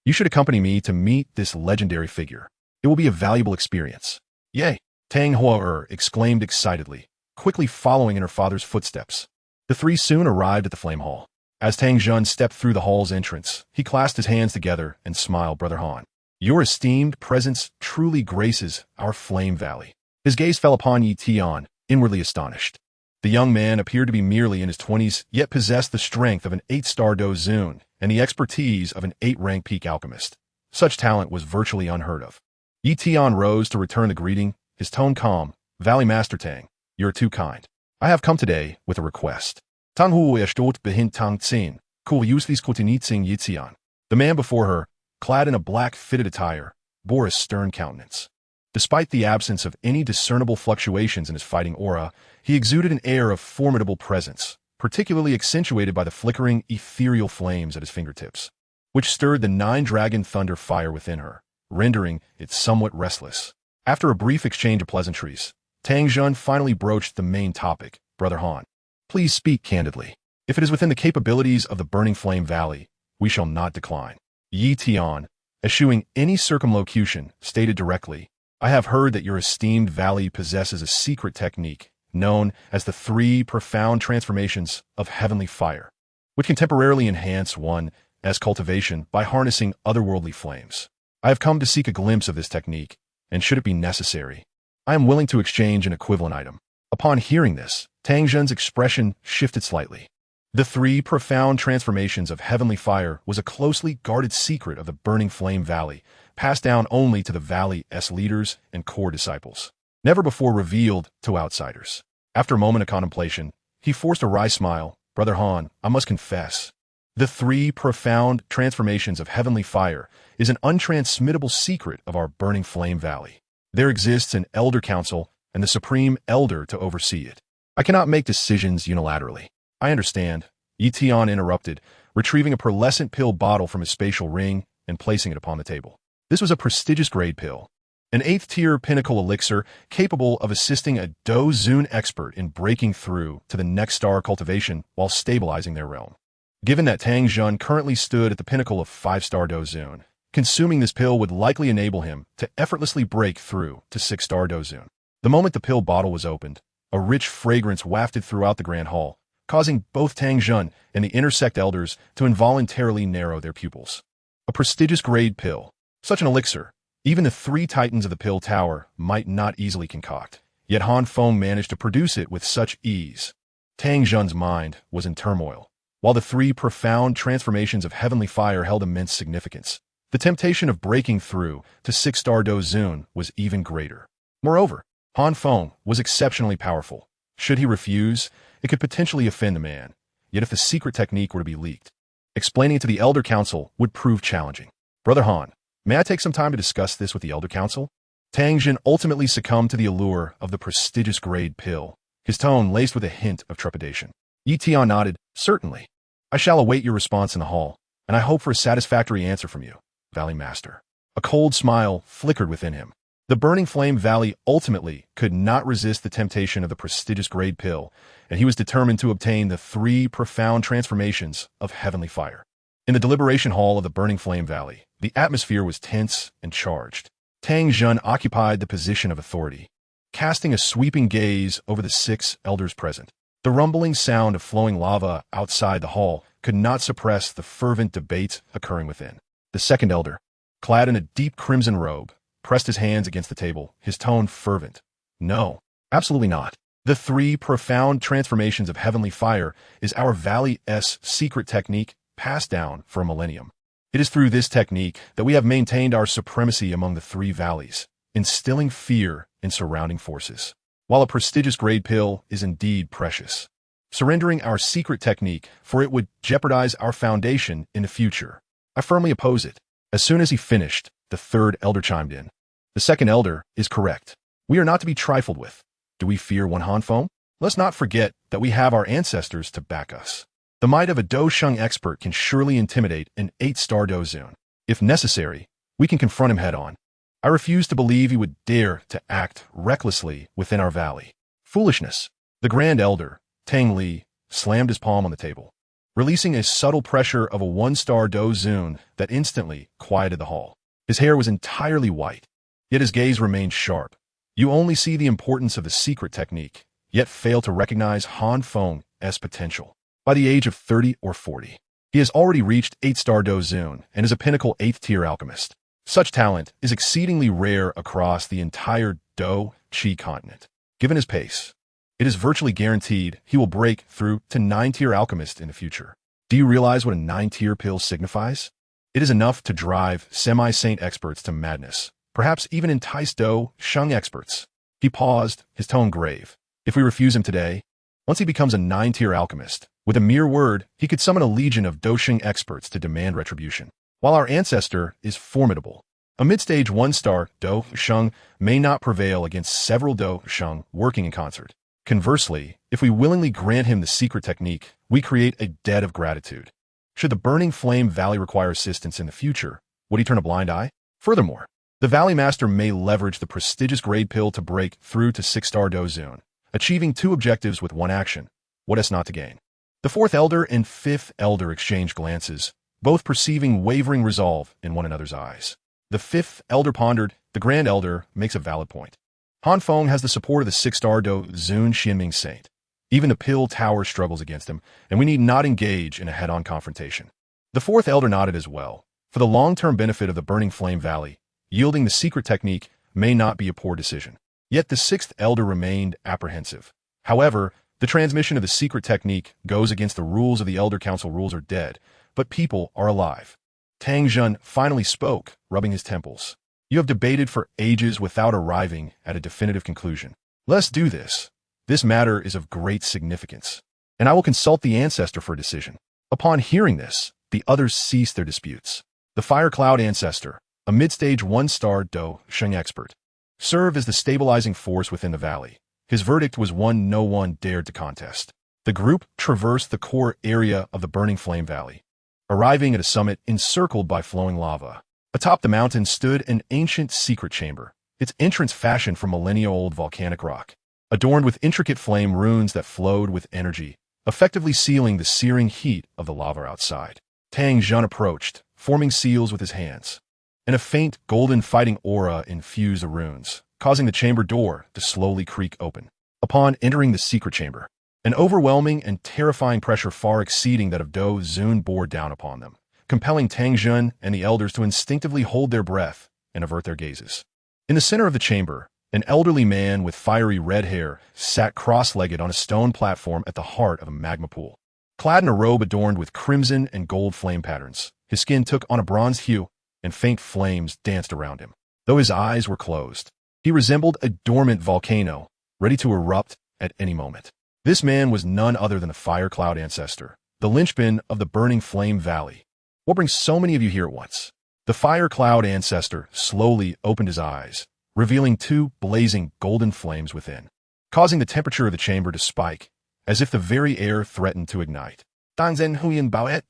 You should accompany me to meet this legendary figure. It will be a valuable experience. Yay! Tang Horror exclaimed excitedly, quickly following in her father's footsteps. The 3 soon arrived at the Flame Hall. As Tang Zhen stepped through the hall's entrance, he clasped his hands together and smiled. Brother Han, your esteemed presence truly graces our Flame Valley. His gaze fell upon Tian, inwardly astonished. The young man appeared to be merely in his 20s, yet possessed the strength of an 8-star Dou Huang and the expertise of an 8-rank peak alchemist. Such talent was virtually unheard of. Tian rose to return the greeting, his tone calm. Valley Master Tang, you're too kind. I have come today with a request. Tang Hu stot behint Tang Xin, cool use these Cultivation Tian. The man before her, clad in a black fitted attire, bore a stern countenance. Despite the absence of any discernible fluctuations in his fighting aura, he exuded an air of formidable presence, particularly accentuated by the flickering, ethereal flames at his fingertips, which stirred the 9-dragon thunder fire within her, rendering it somewhat restless. After a brief exchange of pleasantries, Tang Zhen finally broached the main topic. Brother Han, please speak candidly. If it is within the capabilities of the Burning Flame Valley, we shall not decline. Tian, eschewing any circumlocution, stated directly, I have heard that your esteemed valley possesses a secret technique known as the 3 profound transformations of heavenly fire, which can temporarily enhance one as cultivation by harnessing otherworldly flames. I have come to seek a glimpse of this technique, and should it be necessary, I am willing to exchange an equivalent item. Upon hearing this, Tang Zhen's expression shifted slightly. The 3 profound transformations of heavenly fire was a closely guarded secret of the Burning Flame Valley, passed down only to the Valley's leaders and core disciples, never before revealed to outsiders. After a moment of contemplation, He forced a wry smile. Brother Han, I must confess. The three profound transformations of heavenly fire is an untransmittable secret of our burning flame valley. There exists an elder council and the supreme elder to oversee it. I cannot make decisions unilaterally. I understand. Tian interrupted, retrieving a pearlescent pill bottle from his spatial ring and placing it upon the table. This was a prestigious grade pill, an 8th-tier pinnacle elixir capable of assisting a Dou Zun expert in breaking through to the next star cultivation while stabilizing their realm. Given that Tang Zhun currently stood at the pinnacle of 5-star Dou Zun, consuming this pill would likely enable him to effortlessly break through to 6-star Dou Zun. The moment the pill bottle was opened, a rich fragrance wafted throughout the grand hall, causing both Tang Zhun and the intersect elders to involuntarily narrow their pupils. A prestigious grade pill, such an elixir, even the 3 titans of the pill tower might not easily concoct, yet Han Feng managed to produce it with such ease. Tang Zhun's mind was in turmoil. While the 3 profound transformations of heavenly fire held immense significance, the temptation of breaking through to 6-star Dou Zun was even greater. Moreover, Han Feng was exceptionally powerful. Should he refuse, it could potentially offend the man. Yet if the secret technique were to be leaked, explaining it to the Elder Council would prove challenging. Brother Han, may I take some time to discuss this with the Elder Council? Tang Zhun ultimately succumbed to the allure of the prestigious grade pill, his tone laced with a hint of trepidation. Tian nodded. Certainly. I shall await your response in the hall, and I hope for a satisfactory answer from you, Valley Master. A cold smile flickered within him. The Burning Flame Valley ultimately could not resist the temptation of the prestigious grade pill, and he was determined to obtain the 3 profound transformations of heavenly fire. In the deliberation hall of the Burning Flame Valley, the atmosphere was tense and charged. Tang Zhun occupied the position of authority, casting a sweeping gaze over the 6 elders present. The rumbling sound of flowing lava outside the hall could not suppress the fervent debate occurring within. The second elder, clad in a deep crimson robe, pressed his hands against the table, his tone fervent. No, absolutely not. The 3 profound transformations of heavenly fire is our Valley's secret technique passed down for a millennium. It is through this technique that we have maintained our supremacy among the 3 valleys, instilling fear in surrounding forces. While a prestigious grade pill is indeed precious, surrendering our secret technique for it would jeopardize our foundation in the future. I firmly oppose it. As soon as he finished, the 3rd elder chimed in. The 2nd elder is correct. We are not to be trifled with. Do we fear one Han Feng? Let's not forget that we have our ancestors to back us. The might of a Dou Sheng expert can surely intimidate an 8-star Dou Zun. If necessary, we can confront him head-on. I refuse to believe he would dare to act recklessly within our valley. Foolishness. The Grand Elder, Tang Li, slammed his palm on the table, releasing a subtle pressure of a 1-star Dou Zun that instantly quieted the hall. His hair was entirely white, yet his gaze remained sharp. You only see the importance of the secret technique, yet fail to recognize Han Feng's potential. By the age of 30 or 40, he has already reached 8-star Dou Zun and is a pinnacle 8th-tier alchemist. Such talent is exceedingly rare across the entire Dou Qi Continent. Given his pace, it is virtually guaranteed he will break through to 9-tier alchemist in the future. Do you realize what a 9-tier pill signifies? It is enough to drive semi-saint experts to madness, perhaps even entice Dou Sheng experts. He paused, his tone grave. If we refuse him today, once he becomes a 9-tier alchemist, with a mere word, he could summon a legion of Dou Sheng experts to demand retribution. While our ancestor is formidable, a mid-stage 1-star Dou Sheng may not prevail against several Dou Sheng working in concert. Conversely, if we willingly grant him the secret technique, we create a debt of gratitude. Should the Burning Flame Valley require assistance in the future, would he turn a blind eye? Furthermore, the Valley Master may leverage the prestigious grade pill to break through to 6-star Dou Zun, achieving 2 objectives with 1 action. What is not to gain? The 4th elder and 5th elder exchanged glances, both perceiving wavering resolve in one another's eyes. The 5th elder pondered. The Grand Elder makes a valid point. Han Feng has the support of the 6-star Dou Zun Xianming Saint. Even the pill tower struggles against him, and we need not engage in a head-on confrontation. The 4th elder nodded as well. For the long-term benefit of the Burning Flame Valley, yielding the secret technique may not be a poor decision. Yet the 6th elder remained apprehensive. However, the transmission of the secret technique goes against the rules of the Elder Council. Rules are dead, but people are alive. Tang Zhun finally spoke, rubbing his temples. You have debated for ages without arriving at a definitive conclusion. Let's do this. This matter is of great significance. and I will consult the ancestor for a decision." Upon hearing this, the others ceased their disputes. The Fire Cloud Ancestor, a mid-stage 1-star Dou Huang expert, served as the stabilizing force within the valley. His verdict was one no one dared to contest. The group traversed the core area of the burning flame valley, arriving at a summit encircled by flowing lava. Atop the mountain stood an ancient secret chamber, its entrance fashioned from millennia-old volcanic rock, adorned with intricate flame runes that flowed with energy, effectively sealing the searing heat of the lava outside. Tang Zhen approached, forming seals with his hands, and a faint golden fighting aura infused the runes, causing the chamber door to slowly creak open. Upon entering the secret chamber, an overwhelming and terrifying pressure far exceeding that of Dou Zun bore down upon them, compelling Tang Zhen and the elders to instinctively hold their breath and avert their gazes. In the center of the chamber, an elderly man with fiery red hair sat cross-legged on a stone platform at the heart of a magma pool. Clad in a robe adorned with crimson and gold flame patterns, his skin took on a bronze hue, and faint flames danced around him. Though his eyes were closed, he resembled a dormant volcano, ready to erupt at any moment. This man was none other than the Fire Cloud Ancestor, the linchpin of the burning flame valley. What brings so many of you here at once? The Fire Cloud Ancestor slowly opened his eyes, revealing two blazing golden flames within, causing the temperature of the chamber to spike, as if the very air threatened to ignite. Danzen Huyan Baoet,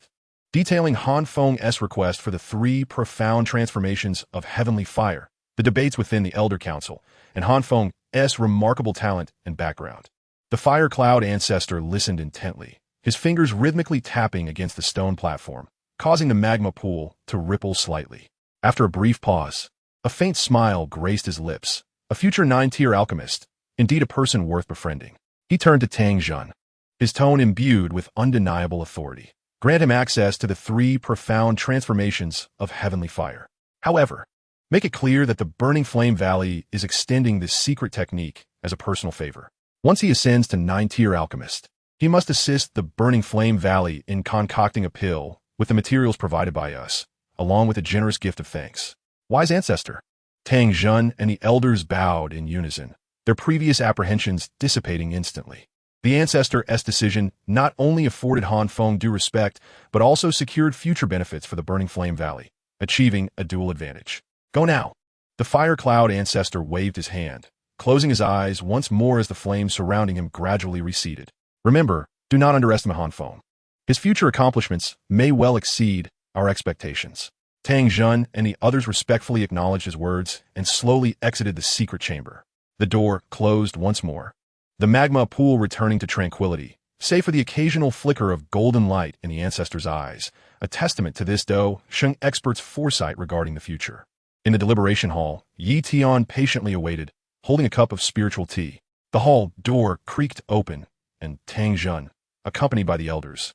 detailing Han Feng's request for the 3 profound transformations of heavenly fire, the debates within the Elder Council, and Han Feng's remarkable talent and background. The Fire Cloud Ancestor listened intently, his fingers rhythmically tapping against the stone platform, causing the magma pool to ripple slightly. After a brief pause, a faint smile graced his lips. A future 9-tier alchemist, indeed a person worth befriending. He turned to Tang Zhen, his tone imbued with undeniable authority. Grant him access to the 3 profound transformations of heavenly fire. However, make it clear that the Burning Flame Valley is extending this secret technique as a personal favor. Once he ascends to 9-tier alchemist, he must assist the Burning Flame Valley in concocting a pill with the materials provided by us, along with a generous gift of thanks. Wise Ancestor. Tang Zhen and the elders bowed in unison, their previous apprehensions dissipating instantly. The Ancestor's decision not only afforded Han Feng due respect, but also secured future benefits for the Burning Flame Valley, achieving a dual advantage. Go now. The Fire Cloud Ancestor waved his hand, closing his eyes once more as the flames surrounding him gradually receded. Remember, do not underestimate Han Feng. His future accomplishments may well exceed our expectations. Tang Zhen and the others respectfully acknowledged his words and slowly exited the secret chamber. The door closed once more, the magma pool returning to tranquility, save for the occasional flicker of golden light in the Ancestor's eyes, a testament to this Dou Huang expert's foresight regarding the future. In the deliberation hall, Tian patiently awaited, holding a cup of spiritual tea. The hall door creaked open, and Tang Zhen, accompanied by the elders,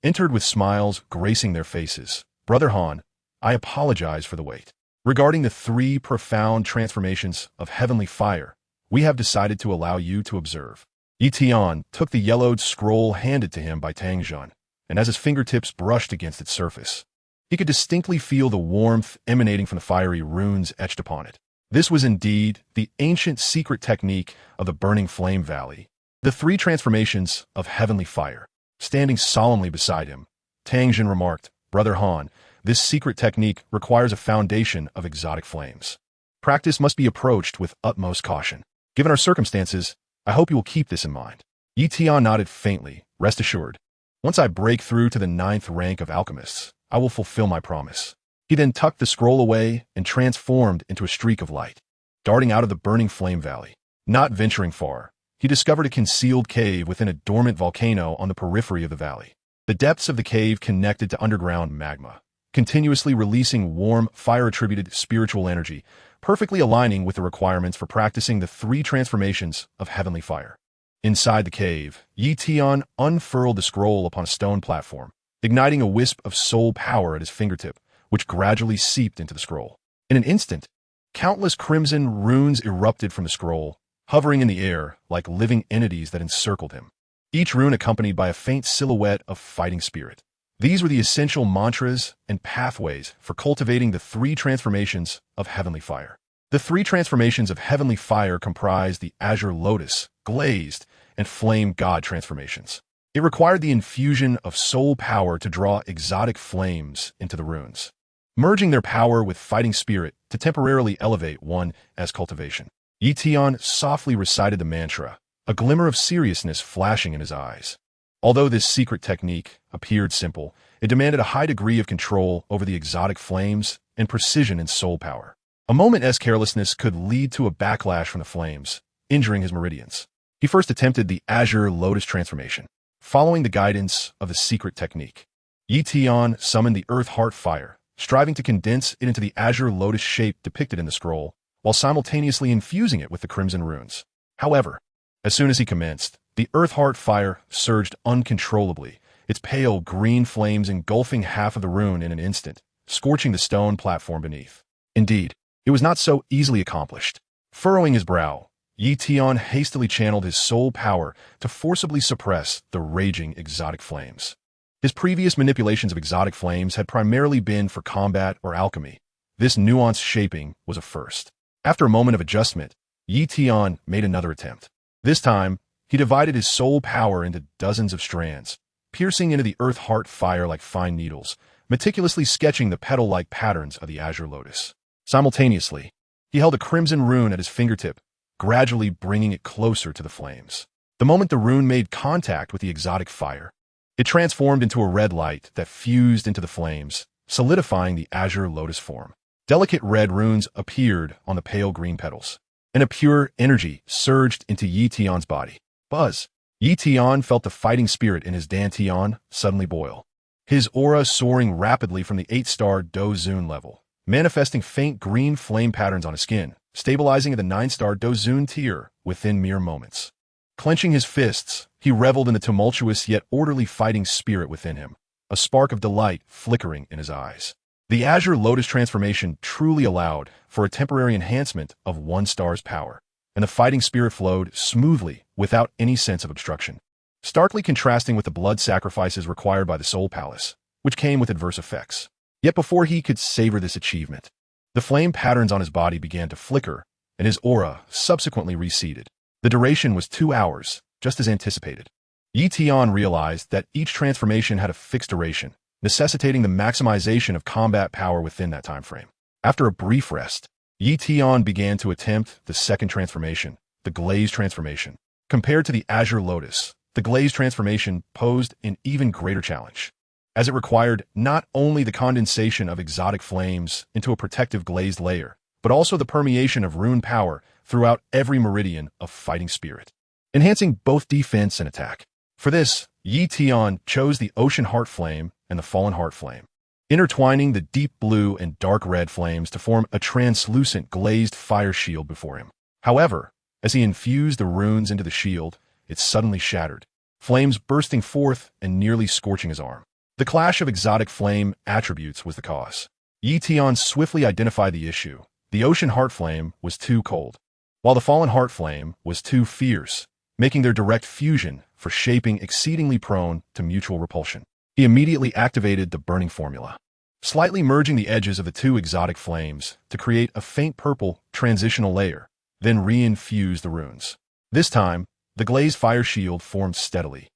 entered with smiles gracing their faces. Brother Han, I apologize for the wait. Regarding the 3 profound transformations of heavenly fire, we have decided to allow you to observe. Tian took the yellowed scroll handed to him by Tang Zhen, and as his fingertips brushed against its surface, he could distinctly feel the warmth emanating from the fiery runes etched upon it. This was indeed the ancient secret technique of the Burning Flame Valley. The 3 transformations of heavenly fire. Standing solemnly beside him, Tang Zhen remarked, Brother Han, this secret technique requires a foundation of exotic flames. Practice must be approached with utmost caution. Given our circumstances, I hope you will keep this in mind. Tian nodded faintly. Rest assured. Once I break through to the 9th rank of alchemists, I will fulfill my promise. He then tucked the scroll away and transformed into a streak of light, darting out of the Burning Flame Valley. Not venturing far, he discovered a concealed cave within a dormant volcano on the periphery of the valley. The depths of the cave connected to underground magma, continuously releasing warm, fire-attributed spiritual energy, perfectly aligning with the requirements for practicing the 3 transformations of heavenly fire. Inside the cave, Tian unfurled the scroll upon a stone platform, igniting a wisp of soul power at his fingertip, which gradually seeped into the scroll. In an instant, countless crimson runes erupted from the scroll, hovering in the air like living entities that encircled him, each rune accompanied by a faint silhouette of fighting spirit. These were the essential mantras and pathways for cultivating the 3 transformations of heavenly fire. The 3 transformations of heavenly fire comprise the azure lotus, glazed, and flame god transformations. It required the infusion of soul power to draw exotic flames into the runes, merging their power with fighting spirit to temporarily elevate one as cultivation. Tian softly recited the mantra, a glimmer of seriousness flashing in his eyes. Although this secret technique appeared simple, it demanded a high degree of control over the exotic flames and precision in soul power. A moment's carelessness could lead to a backlash from the flames, injuring his meridians. He first attempted the Azure Lotus transformation. Following the guidance of the secret technique, Tian summoned the Earth Heart Fire, striving to condense it into the Azure Lotus shape depicted in the scroll, while simultaneously infusing it with the crimson runes. However, as soon as he commenced, the Earth Heart Fire surged uncontrollably, its pale green flames engulfing half of the rune in an instant, scorching the stone platform beneath. Indeed, it was not so easily accomplished. Furrowing his brow, Tian hastily channeled his soul power to forcibly suppress the raging exotic flames. His previous manipulations of exotic flames had primarily been for combat or alchemy. This nuanced shaping was a first. After a moment of adjustment, Tian made another attempt. This time, he divided his soul power into dozens of strands, piercing into the Earth Heart Fire like fine needles, meticulously sketching the petal-like patterns of the Azure Lotus. Simultaneously, he held a crimson rune at his fingertip, gradually bringing it closer to the flames. The moment the rune made contact with the exotic fire, it transformed into a red light that fused into the flames, solidifying the Azure Lotus form. Delicate red runes appeared on the pale green petals, and a pure energy surged into Tian's body. Buzz! Tian felt the fighting spirit in his dantian suddenly boil, his aura soaring rapidly from the 8-star Dou Zun level, manifesting faint green flame patterns on his skin, stabilizing at the 9-star Dou Zun tier within mere moments. Clenching his fists, he reveled in the tumultuous yet orderly fighting spirit within him, a spark of delight flickering in his eyes. The Azure Lotus transformation truly allowed for a temporary enhancement of 1 star's power, and the fighting spirit flowed smoothly without any sense of obstruction, starkly contrasting with the blood sacrifices required by the Soul Palace, which came with adverse effects. Yet before he could savor this achievement, the flame patterns on his body began to flicker, and his aura subsequently receded. The duration was 2 hours, just as anticipated. Tian realized that each transformation had a fixed duration, necessitating the maximization of combat power within that time frame. After a brief rest, Tian began to attempt the second transformation, the Glaze transformation. Compared to the Azure Lotus, the Glaze transformation posed an even greater challenge, as it required not only the condensation of exotic flames into a protective glazed layer, but also the permeation of rune power throughout every meridian of fighting spirit, enhancing both defense and attack. For this, Tian chose the Ocean Heart Flame and the Fallen Heart Flame, intertwining the deep blue and dark red flames to form a translucent glazed fire shield before him. However, as he infused the runes into the shield, it suddenly shattered, flames bursting forth and nearly scorching his arm. The clash of exotic flame attributes was the cause. Tian swiftly identified the issue. The Ocean Heart Flame was too cold, while the Fallen Heart Flame was too fierce, making their direct fusion for shaping exceedingly prone to mutual repulsion. He immediately activated the burning formula, slightly merging the edges of the two exotic flames to create a faint purple transitional layer, then re-infused the runes. This time, the glazed fire shield formed steadily,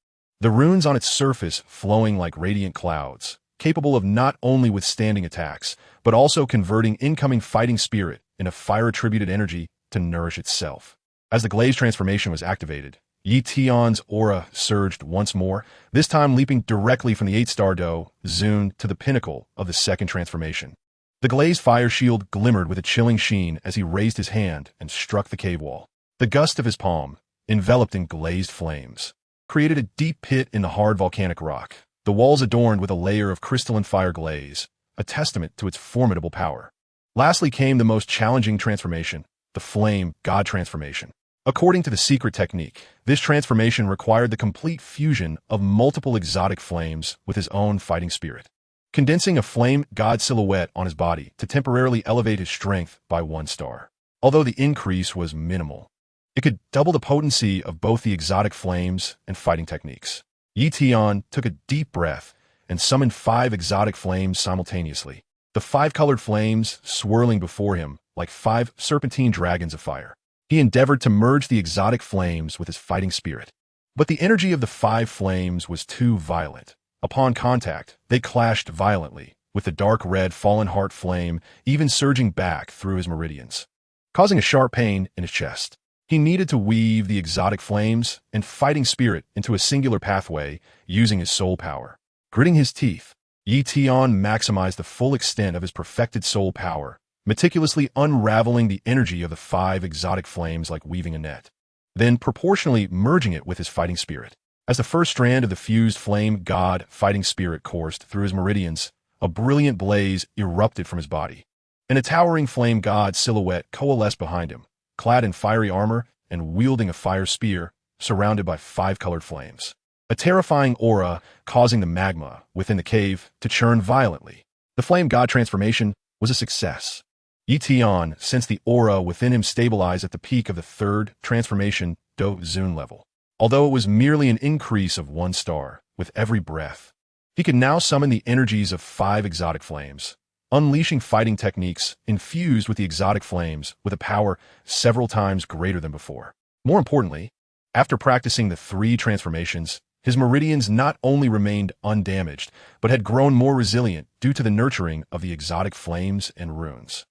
the runes on its surface flowing like radiant clouds, capable of not only withstanding attacks, but also converting incoming fighting spirit into fire-attributed energy to nourish itself. As the glaze transformation was activated, Tian's aura surged once more, this time leaping directly from the 8-star Dou Zun to the pinnacle of the second transformation. The glazed fire shield glimmered with a chilling sheen as he raised his hand and struck the cave wall. The gust of his palm, enveloped in glazed flames, created a deep pit in the hard volcanic rock, the walls adorned with a layer of crystalline fire glaze, a testament to its formidable power. Lastly came the most challenging transformation, the Flame God transformation. According to the secret technique, this transformation required the complete fusion of multiple exotic flames with his own fighting spirit, condensing a flame god silhouette on his body to temporarily elevate his strength by 1 star. Although the increase was minimal, it could double the potency of both the exotic flames and fighting techniques. Tian took a deep breath and summoned 5 exotic flames simultaneously, the 5-colored flames swirling before him like 5 serpentine dragons of fire. He endeavored to merge the exotic flames with his fighting spirit, But the energy of the five flames was too violent. Upon contact, they clashed violently, with the dark red fallen heart flame even surging back through his meridians, causing a sharp pain in his chest. He needed to weave the exotic flames and fighting spirit into a singular pathway using his soul power. Gritting his teeth, Tian maximized the full extent of his perfected soul power, meticulously unraveling the energy of the five exotic flames like weaving a net, then proportionally merging it with his fighting spirit. As the first strand of the fused flame god fighting spirit coursed through his meridians, a brilliant blaze erupted from his body, and a towering flame god silhouette coalesced behind him, clad in fiery armor and wielding a fire spear, surrounded by five colored flames. A terrifying aura causing the magma within the cave to churn violently. The flame god transformation was a success. Tian sensed the aura within him stabilize at the peak of the third transformation Dou Huang level. Although it was merely an increase of 1 star with every breath, he could now summon the energies of 5 exotic flames, unleashing fighting techniques infused with the exotic flames with a power several times greater than before. More importantly, after practicing the 3 transformations, his meridians not only remained undamaged, but had grown more resilient due to the nurturing of the exotic flames and runes.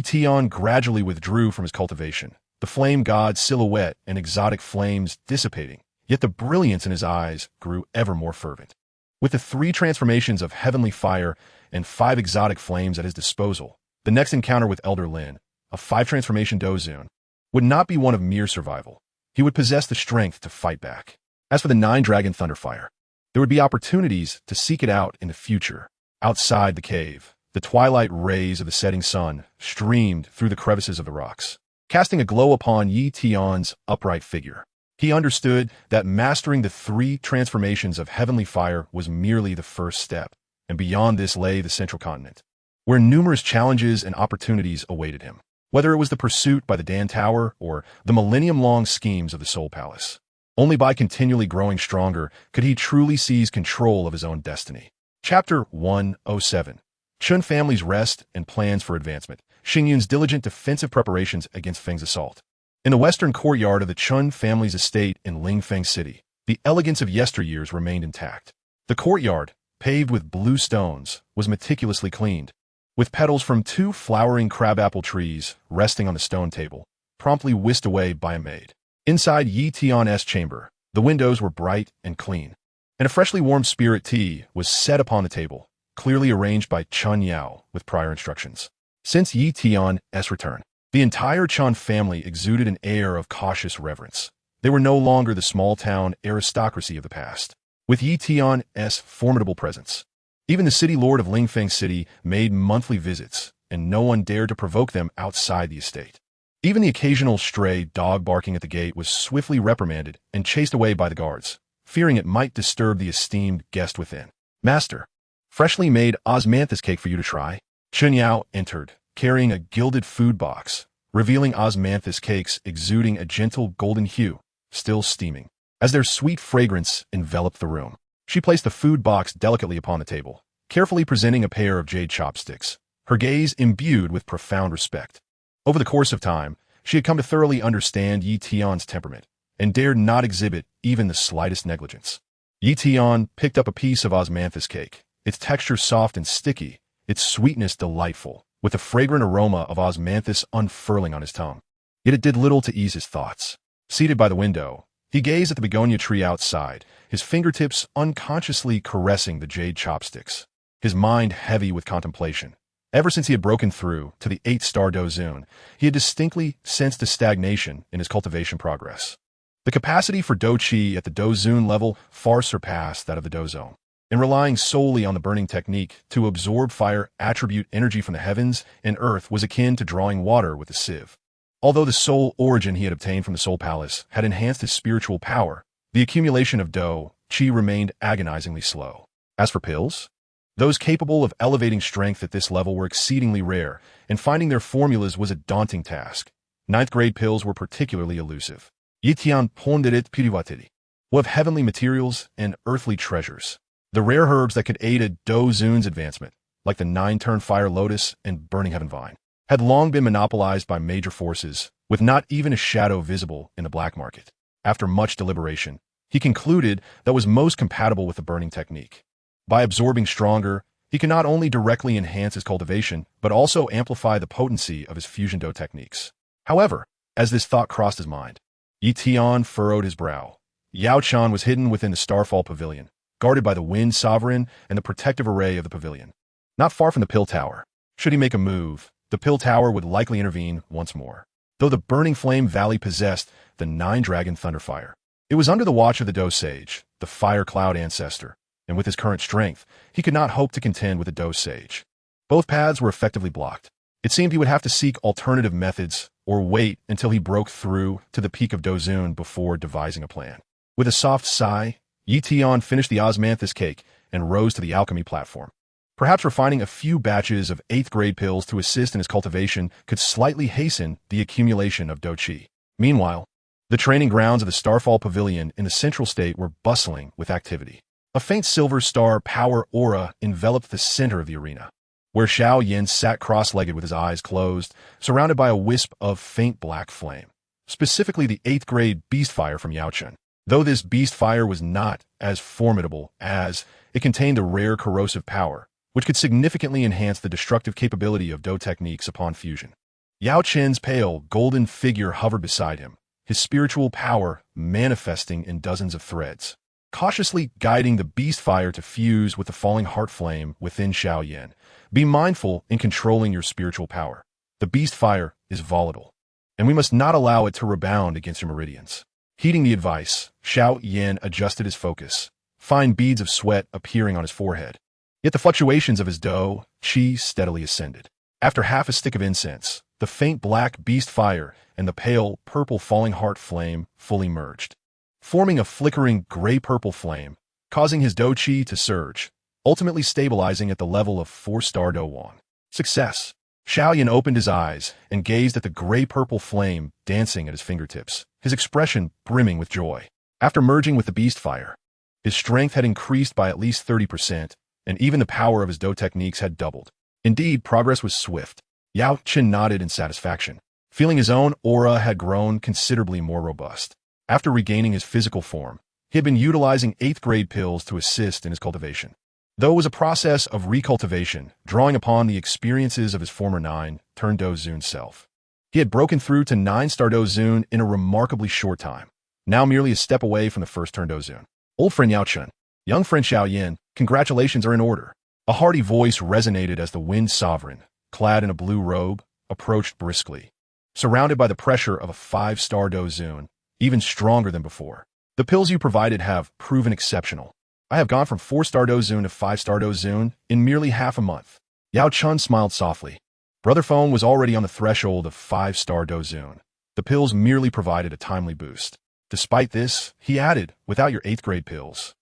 Tian gradually withdrew from his cultivation, the flame god silhouette and exotic flames dissipating, yet the brilliance in his eyes grew ever more fervent. With the 3 transformations of heavenly fire and 5 exotic flames at his disposal, the next encounter with Elder Lin, a 5-transformation Dou Huang, would not be one of mere survival. He would possess the strength to fight back. As for the 9-dragon Thunderfire, there would be opportunities to seek it out in the future. Outside the cave, the twilight rays of the setting sun streamed through the crevices of the rocks, casting a glow upon Tian's upright figure. He understood that mastering the 3 transformations of heavenly fire was merely the first step, and beyond this lay the Central Continent, where numerous challenges and opportunities awaited him, whether it was the pursuit by the Dan Tower or the millennium-long schemes of the Soul Palace. Only by continually growing stronger could he truly seize control of his own destiny. Chapter 107. Chun family's rest and plans for advancement. Xingyun's diligent defensive preparations against Feng's assault. In the western courtyard of the Chun family's estate in Lingfeng City, the elegance of yesteryears remained intact. The courtyard, paved with blue stones, was meticulously cleaned, with petals from 2 flowering crabapple trees resting on the stone table, promptly whisked away by a maid. Inside Tian's chamber, the windows were bright and clean, and a freshly warmed spirit tea was set upon the table, clearly arranged by Chun Yao with prior instructions. Since Tian's return, the entire Chun family exuded an air of cautious reverence. They were no longer the small-town aristocracy of the past. With Tian's formidable presence, even the city lord of Lingfeng City made monthly visits, and no one dared to provoke them outside the estate. Even the occasional stray dog barking at the gate was swiftly reprimanded and chased away by the guards, fearing it might disturb the esteemed guest within. Master, freshly made osmanthus cake for you to try. Chun Yao entered, carrying a gilded food box, revealing osmanthus cakes exuding a gentle golden hue, still steaming. As their sweet fragrance enveloped the room, she placed the food box delicately upon the table, carefully presenting a pair of jade chopsticks, her gaze imbued with profound respect. Over the course of time, she had come to thoroughly understand Tian's temperament, and dared not exhibit even the slightest negligence. Tian picked up a piece of osmanthus cake, its texture soft and sticky, its sweetness delightful, with the fragrant aroma of osmanthus unfurling on his tongue. Yet it did little to ease his thoughts. Seated by the window, he gazed at the begonia tree outside, his fingertips unconsciously caressing the jade chopsticks, his mind heavy with contemplation. Ever since he had broken through to the 8-star Dou Huang, he had distinctly sensed a stagnation in his cultivation progress. The capacity for Dou Qi at the Dou Huang level far surpassed that of the Dou Zone, and relying solely on the burning technique to absorb fire attribute energy from the heavens and earth was akin to drawing water with a sieve. Although the soul origin he had obtained from the Soul Palace had enhanced his spiritual power, the accumulation of Dou Qi remained agonizingly slow. As for pills, those capable of elevating strength at this level were exceedingly rare, and finding their formulas was a daunting task. 9th-grade pills were particularly elusive. Tian ponderit pirivatidi, of heavenly materials and earthly treasures. The rare herbs that could aid a Dou Huang's advancement, like the 9-turn fire lotus and burning heaven vine, had long been monopolized by major forces, with not even a shadow visible in the black market. After much deliberation, he concluded that was most compatible with the burning technique. By absorbing stronger, he can not only directly enhance his cultivation, but also amplify the potency of his fusion Dou techniques. However, as this thought crossed his mind, Tian furrowed his brow. Yao Chan was hidden within the Starfall Pavilion, guarded by the Wind Sovereign and the protective array of the pavilion. Not far from the Pill Tower. Should he make a move, the Pill Tower would likely intervene once more. Though the Burning Flame Valley possessed the Nine-Dragon Thunderfire, it was under the watch of the Dou Sage, the Fire Cloud ancestor, and with his current strength, he could not hope to contend with the Dou Sage. Both paths were effectively blocked. It seemed he would have to seek alternative methods or wait until he broke through to the peak of Dozun before devising a plan. With a soft sigh, Tian finished the osmanthus cake and rose to the alchemy platform. Perhaps refining a few batches of 8th grade pills to assist in his cultivation could slightly hasten the accumulation of Dou Qi. Meanwhile, the training grounds of the Starfall Pavilion in the central state were bustling with activity. A faint silver star power aura enveloped the center of the arena, where Xiao Yan sat cross-legged with his eyes closed, surrounded by a wisp of faint black flame, specifically the 8th grade beast fire from Yao Chen. Though this beast fire was not as formidable as it contained a rare corrosive power, which could significantly enhance the destructive capability of Dou techniques upon fusion. Yao Chen's pale, golden figure hovered beside him, his spiritual power manifesting in dozens of threads, cautiously guiding the beast fire to fuse with the falling heart flame within Xiao Yan. Be mindful in controlling your spiritual power. The beast fire is volatile, and we must not allow it to rebound against your meridians. Heeding the advice, Xiao Yan adjusted his focus, fine beads of sweat appearing on his forehead. Yet the fluctuations of his Dou Qi steadily ascended. After half a stick of incense, the faint black beast fire and the pale purple falling heart flame fully merged, forming a flickering gray-purple flame, causing his Dou Qi to surge, ultimately stabilizing at the level of 4-star Dou Huang. Success! Xiao Yan opened his eyes and gazed at the gray-purple flame dancing at his fingertips, his expression brimming with joy. After merging with the beast fire, his strength had increased by at least 30%, and even the power of his Dou techniques had doubled. Indeed, progress was swift. Yao Chen nodded in satisfaction, feeling his own aura had grown considerably more robust. After regaining his physical form, he had been utilizing 8th grade pills to assist in his cultivation. Though it was a process of recultivation, drawing upon the experiences of his former 9-turn Dozun self. He had broken through to 9-star Dozun in a remarkably short time, now merely a step away from the 1st-turn Dozun. Old friend Yao Chen, young friend Xiao Yan, congratulations are in order. A hearty voice resonated as the Wind Sovereign, clad in a blue robe, approached briskly, surrounded by the pressure of a 5-star Dozun, even stronger than before. The pills you provided have proven exceptional. I have gone from 4-star Dozun to 5-star Dozun in merely half a month. Yao Chen smiled softly. Brother Feng was already on the threshold of 5-star Dozun. The pills merely provided a timely boost. Despite this, he added, without your 8th grade pills,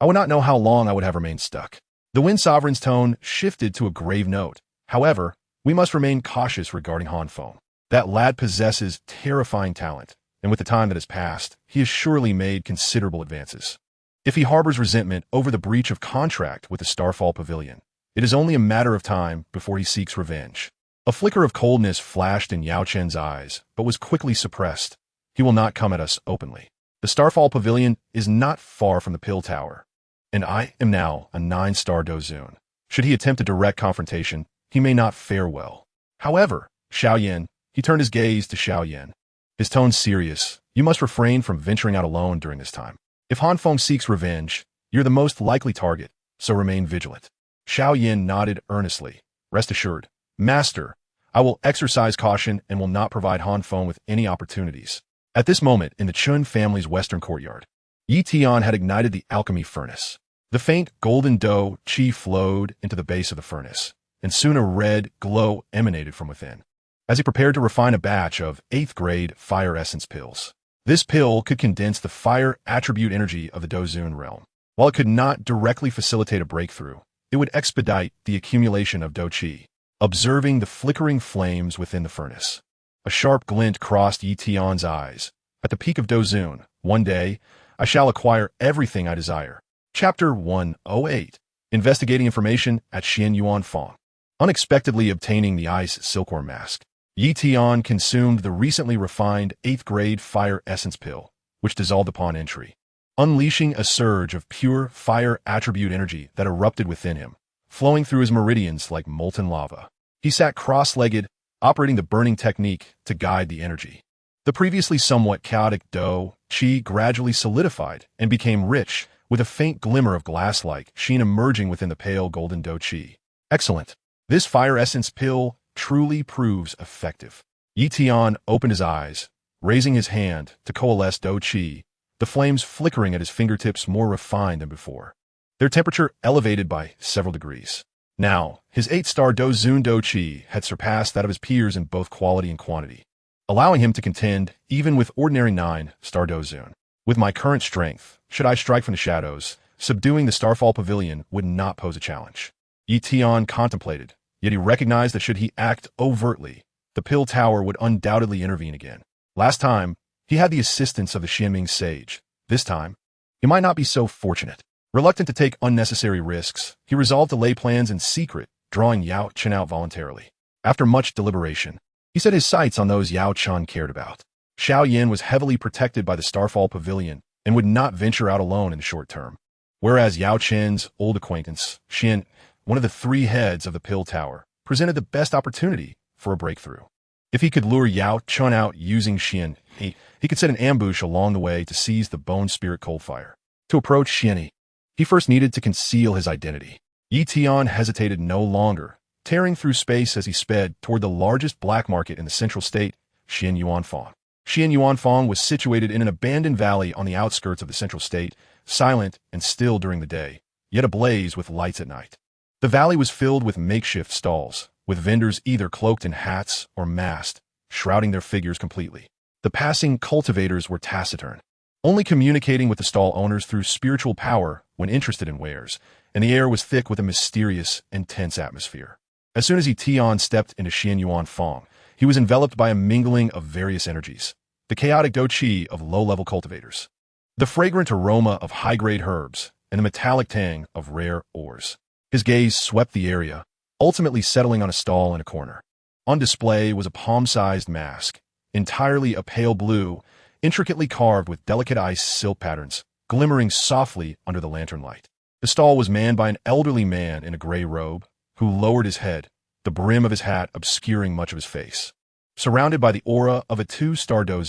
I would not know how long I would have remained stuck. The Wind Sovereign's tone shifted to a grave note. However, we must remain cautious regarding Han Feng. That lad possesses terrifying talent, and with the time that has passed, he has surely made considerable advances. If he harbors resentment over the breach of contract with the Starfall Pavilion, it is only a matter of time before he seeks revenge. A flicker of coldness flashed in Yao Chen's eyes, but was quickly suppressed. He will not come at us openly. The Starfall Pavilion is not far from the Pill Tower, and I am now a 9-star Dozun. Should he attempt a direct confrontation, he may not fare well. However, Xiao Yan, he turned his gaze to Xiao Yan. His tone serious. You must refrain from venturing out alone during this time. If Han Feng seeks revenge, you're the most likely target, so remain vigilant. Xiao Yan nodded earnestly. Rest assured, Master, I will exercise caution and will not provide Han Feng with any opportunities. At this moment, in the Chun family's western courtyard, Tian had ignited the alchemy furnace. The faint golden Dou Qi flowed into the base of the furnace, and soon a red glow emanated from within. As he prepared to refine a batch of 8th grade fire essence pills, this pill could condense the fire attribute energy of the Dozun realm. While it could not directly facilitate a breakthrough, it would expedite the accumulation of Dou Qi. Observing the flickering flames within the furnace, a sharp glint crossed Tian's eyes. At the peak of Dozun, one day, I shall acquire everything I desire. Chapter 108. Investigating information at Xian Yuan Feng. Unexpectedly obtaining the ice silkworm mask, Tian consumed the recently refined 8th grade fire essence pill, which dissolved upon entry. unleashing a surge of pure fire attribute energy that erupted within him, flowing through his meridians like molten lava. He sat cross-legged, operating the burning technique to guide the energy. The previously somewhat chaotic Dou Qi gradually solidified and became rich, with a faint glimmer of glass-like sheen emerging within the pale golden Dou Qi. Excellent. This fire essence pill truly proves effective. Tian opened his eyes, raising his hand to coalesce Dou Qi, the flames flickering at his fingertips more refined than before, their temperature elevated by several degrees. Now, his 8-star Dou Qi had surpassed that of his peers in both quality and quantity, allowing him to contend even with ordinary 9-star Dou. With my current strength, should I strike from the shadows, subduing the Starfall Pavilion would not pose a challenge. Tian contemplated, yet he recognized that should he act overtly, the Pill Tower would undoubtedly intervene again. Last time, he had the assistance of the Xianming sage. This time, he might not be so fortunate. Reluctant to take unnecessary risks, he resolved to lay plans in secret, drawing Yao Chen out voluntarily. After much deliberation, he set his sights on those Yao Chen cared about. Xiao Yan was heavily protected by the Starfall Pavilion and would not venture out alone in the short term. Whereas Yao Chen's old acquaintance, Xian, one of the 3 heads of the Pill Tower, presented the best opportunity for a breakthrough. If he could lure Yao Chen out using Xian, he could set an ambush along the way to seize the Bone Spirit Coldfire. To approach Xian, he first needed to conceal his identity. Tian hesitated no longer, tearing through space as he sped toward the largest black market in the central state, Xian Yuanfang. Xian Yuanfang was situated in an abandoned valley on the outskirts of the central state, silent and still during the day, yet ablaze with lights at night. The valley was filled with makeshift stalls, with vendors either cloaked in hats or masked, shrouding their figures completely. The passing cultivators were taciturn, only communicating with the stall owners through spiritual power when interested in wares, and the air was thick with a mysterious and tense atmosphere. As soon as Tian stepped into Xian Yuanfang, he was enveloped by a mingling of various energies, the chaotic Dou Qi of low-level cultivators, the fragrant aroma of high-grade herbs, and the metallic tang of rare ores. His gaze swept the area, ultimately settling on a stall in a corner. On display was a palm-sized mask, entirely a pale blue, intricately carved with delicate ice silk patterns, glimmering softly under the lantern light. The stall was manned by an elderly man in a gray robe, who lowered his head, the brim of his hat obscuring much of his face. Surrounded by the aura of a 2-star Dou,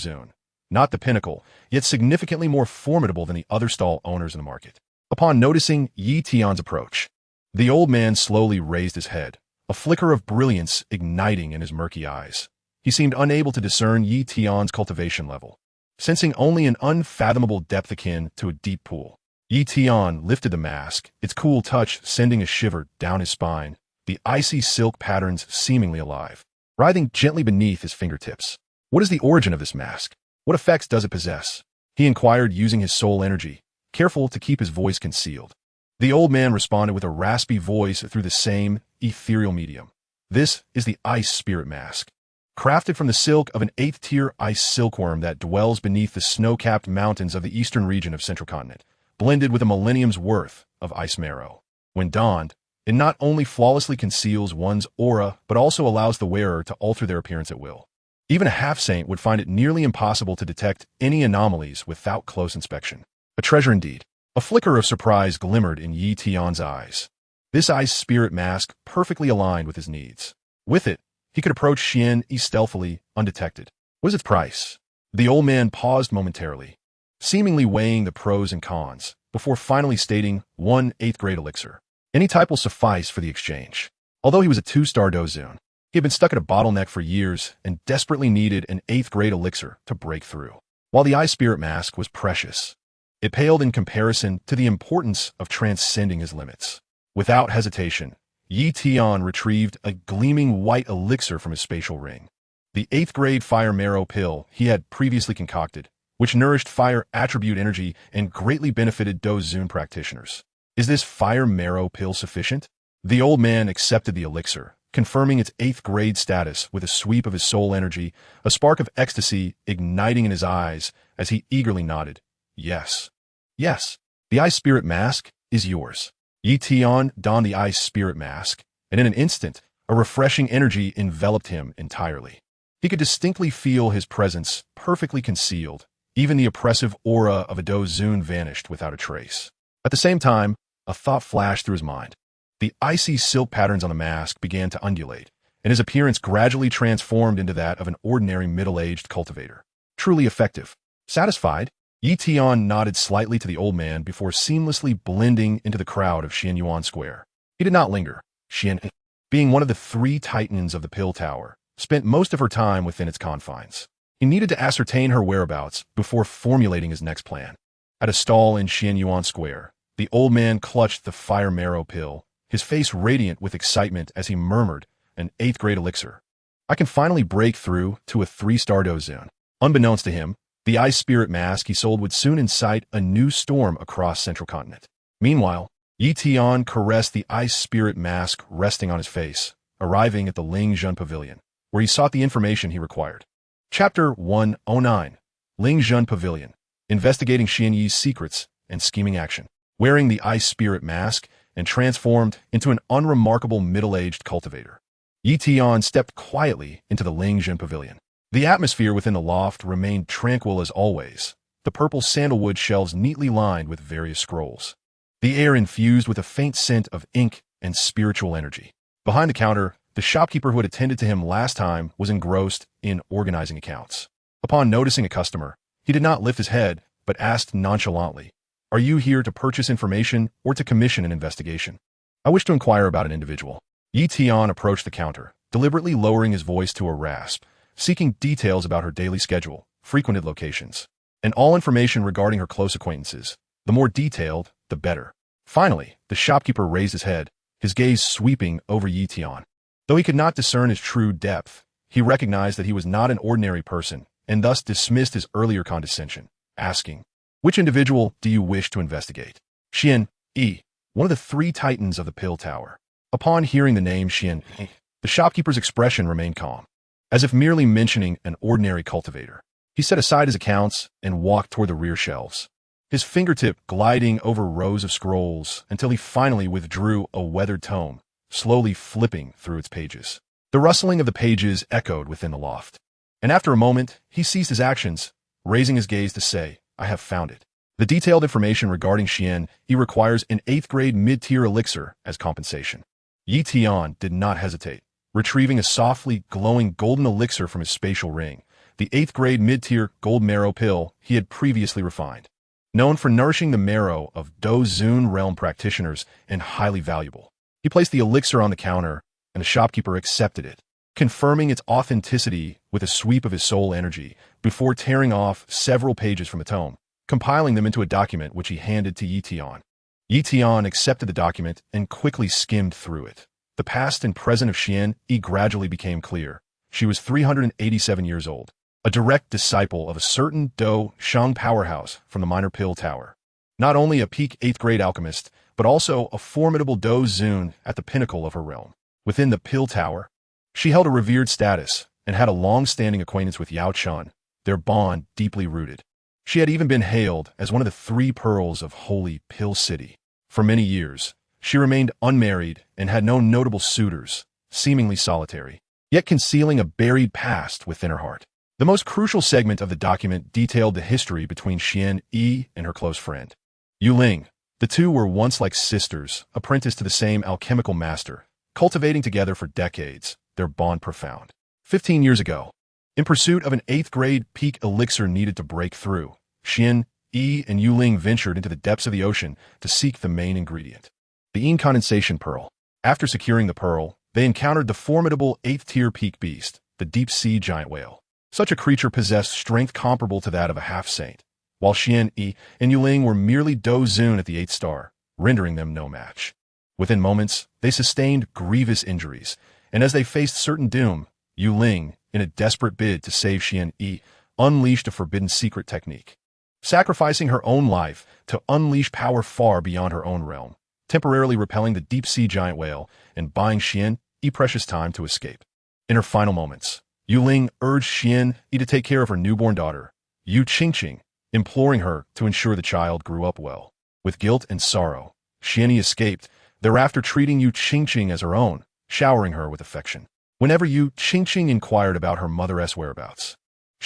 not the pinnacle, yet significantly more formidable than the other stall owners in the market. Upon noticing Tian's approach, the old man slowly raised his head, a flicker of brilliance igniting in his murky eyes. He seemed unable to discern Tian's cultivation level, sensing only an unfathomable depth akin to a deep pool. Tian lifted the mask, its cool touch sending a shiver down his spine, the icy silk patterns seemingly alive, writhing gently beneath his fingertips. What is the origin of this mask? What effects does it possess? He inquired using his soul energy, careful to keep his voice concealed. The old man responded with a raspy voice through the same ethereal medium. This is the Ice Spirit Mask, crafted from the silk of an 8th-tier ice silkworm that dwells beneath the snow-capped mountains of the eastern region of Central Continent, blended with a millennium's worth of ice marrow. When donned, it not only flawlessly conceals one's aura, but also allows the wearer to alter their appearance at will. Even a half-saint would find it nearly impossible to detect any anomalies without close inspection. A treasure indeed. A flicker of surprise glimmered in Tian's eyes. This ice spirit mask perfectly aligned with his needs. With it, he could approach Xian stealthily, undetected. What is its price? The old man paused momentarily, seemingly weighing the pros and cons, before finally stating 1 8th-grade elixir. Any type will suffice for the exchange. Although he was a 2-star Dou, he had been stuck at a bottleneck for years and desperately needed an 8th-grade elixir to break through. While the ice spirit mask was precious, it paled in comparison to the importance of transcending his limits. Without hesitation, Tian retrieved a gleaming white elixir from his spatial ring, the 8th-grade fire marrow pill he had previously concocted, which nourished fire attribute energy and greatly benefited Dou practitioners. Is this fire marrow pill sufficient? The old man accepted the elixir, confirming its 8th-grade status with a sweep of his soul energy, a spark of ecstasy igniting in his eyes as he eagerly nodded. Yes. Yes, the ice spirit mask is yours. Tian donned the ice spirit mask, and in an instant, a refreshing energy enveloped him entirely. He could distinctly feel his presence perfectly concealed, Even the oppressive aura of a Dou Zun vanished without a trace. At the same time, a thought flashed through his mind. The icy silk patterns on the mask began to undulate, and his appearance gradually transformed into that of an ordinary middle-aged cultivator. Truly effective. Satisfied, Tian nodded slightly to the old man before seamlessly blending into the crowd of Xianyuan Square. He did not linger. Xian, being one of the three titans of the Pill Tower, spent most of her time within its confines. He needed to ascertain her whereabouts before formulating his next plan. At a stall in Xianyuan Square, the old man clutched the fire marrow pill, his face radiant with excitement as he murmured, an 8th grade elixir. I can finally break through to a 3-star Dou Zun. Unbeknownst to him, the ice spirit mask he sold would soon incite a new storm across Central Continent. Meanwhile, Tian caressed the ice spirit mask resting on his face, arriving at the Lingzhen Pavilion, where he sought the information he required. Chapter 109, Lingzhen Pavilion, Investigating Xian Yi's Secrets and Scheming Action. Wearing the ice spirit mask and transformed into an unremarkable middle-aged cultivator, Tian stepped quietly into the Lingzhen Pavilion. The atmosphere within the loft remained tranquil as always, the purple sandalwood shelves neatly lined with various scrolls. The air infused with a faint scent of ink and spiritual energy. Behind the counter, the shopkeeper who had attended to him last time was engrossed in organizing accounts. Upon noticing a customer, he did not lift his head, but asked nonchalantly, "Are you here to purchase information or to commission an investigation?" "I wish to inquire about an individual." Tian approached the counter, deliberately lowering his voice to a rasp, seeking details about her daily schedule, frequented locations, and all information regarding her close acquaintances. The more detailed, the better. Finally, the shopkeeper raised his head, his gaze sweeping over Tian. Though he could not discern his true depth, he recognized that he was not an ordinary person, and thus dismissed his earlier condescension, asking, "Which individual do you wish to investigate?" Xian Yi, one of the three titans of the Pill Tower. Upon hearing the name Xian Yi, the shopkeeper's expression remained calm, as if merely mentioning an ordinary cultivator. He set aside his accounts and walked toward the rear shelves, his fingertip gliding over rows of scrolls until he finally withdrew a weathered tome, slowly flipping through its pages. The rustling of the pages echoed within the loft, and after a moment, he ceased his actions, raising his gaze to say, "I have found it." The detailed information regarding Xian Yi requires an 8th grade mid-tier elixir as compensation. Tian did not hesitate, retrieving a softly glowing golden elixir from his spatial ring, the 8th grade mid-tier gold marrow pill he had previously refined. Known for nourishing the marrow of Dou Zun realm practitioners and highly valuable. He placed the elixir on the counter, and the shopkeeper accepted it, confirming its authenticity with a sweep of his soul energy before tearing off several pages from the tome, compiling them into a document which he handed to Tian. Tian accepted the document and quickly skimmed through it. The past and present of Xian Yi gradually became clear. She was 387 years old, a direct disciple of a certain Dou Shang powerhouse from the Minor Pill Tower. Not only a peak 8th grade alchemist, but also a formidable Dou Zun at the pinnacle of her realm. Within the Pill Tower, she held a revered status and had a long-standing acquaintance with Yao Chun, their bond deeply rooted. She had even been hailed as one of the 3 pearls of Holy Pill City. For many years, she remained unmarried and had no notable suitors, seemingly solitary, yet concealing a buried past within her heart. The most crucial segment of the document detailed the history between Xian Yi and her close friend, Yu Ling. The two were once like sisters, apprenticed to the same alchemical master, cultivating together for decades, their bond profound. 15 years ago, in pursuit of an 8th grade peak elixir needed to break through, Xian Yi and Yu Ling ventured into the depths of the ocean to seek the main ingredient, the incondensation pearl. After securing the pearl, they encountered the formidable 8th-tier peak beast, the deep-sea giant whale. Such a creature possessed strength comparable to that of a half-saint, while Xian Yi and Yu Ling were merely Dou Zun at the 8th star, rendering them no match. Within moments, they sustained grievous injuries, and as they faced certain doom, Yu Ling, in a desperate bid to save Xian Yi, unleashed a forbidden secret technique, sacrificing her own life to unleash power far beyond her own realm, temporarily repelling the deep-sea giant whale and buying Xian Yi precious time to escape. In her final moments, Yu Ling urged Xian Yi to take care of her newborn daughter, Yu Qingqing, imploring her to ensure the child grew up well. With guilt and sorrow, Xian Yi escaped, thereafter treating Yu Qingqing as her own, showering her with affection. Whenever Yu Qingqing inquired about her mother's whereabouts,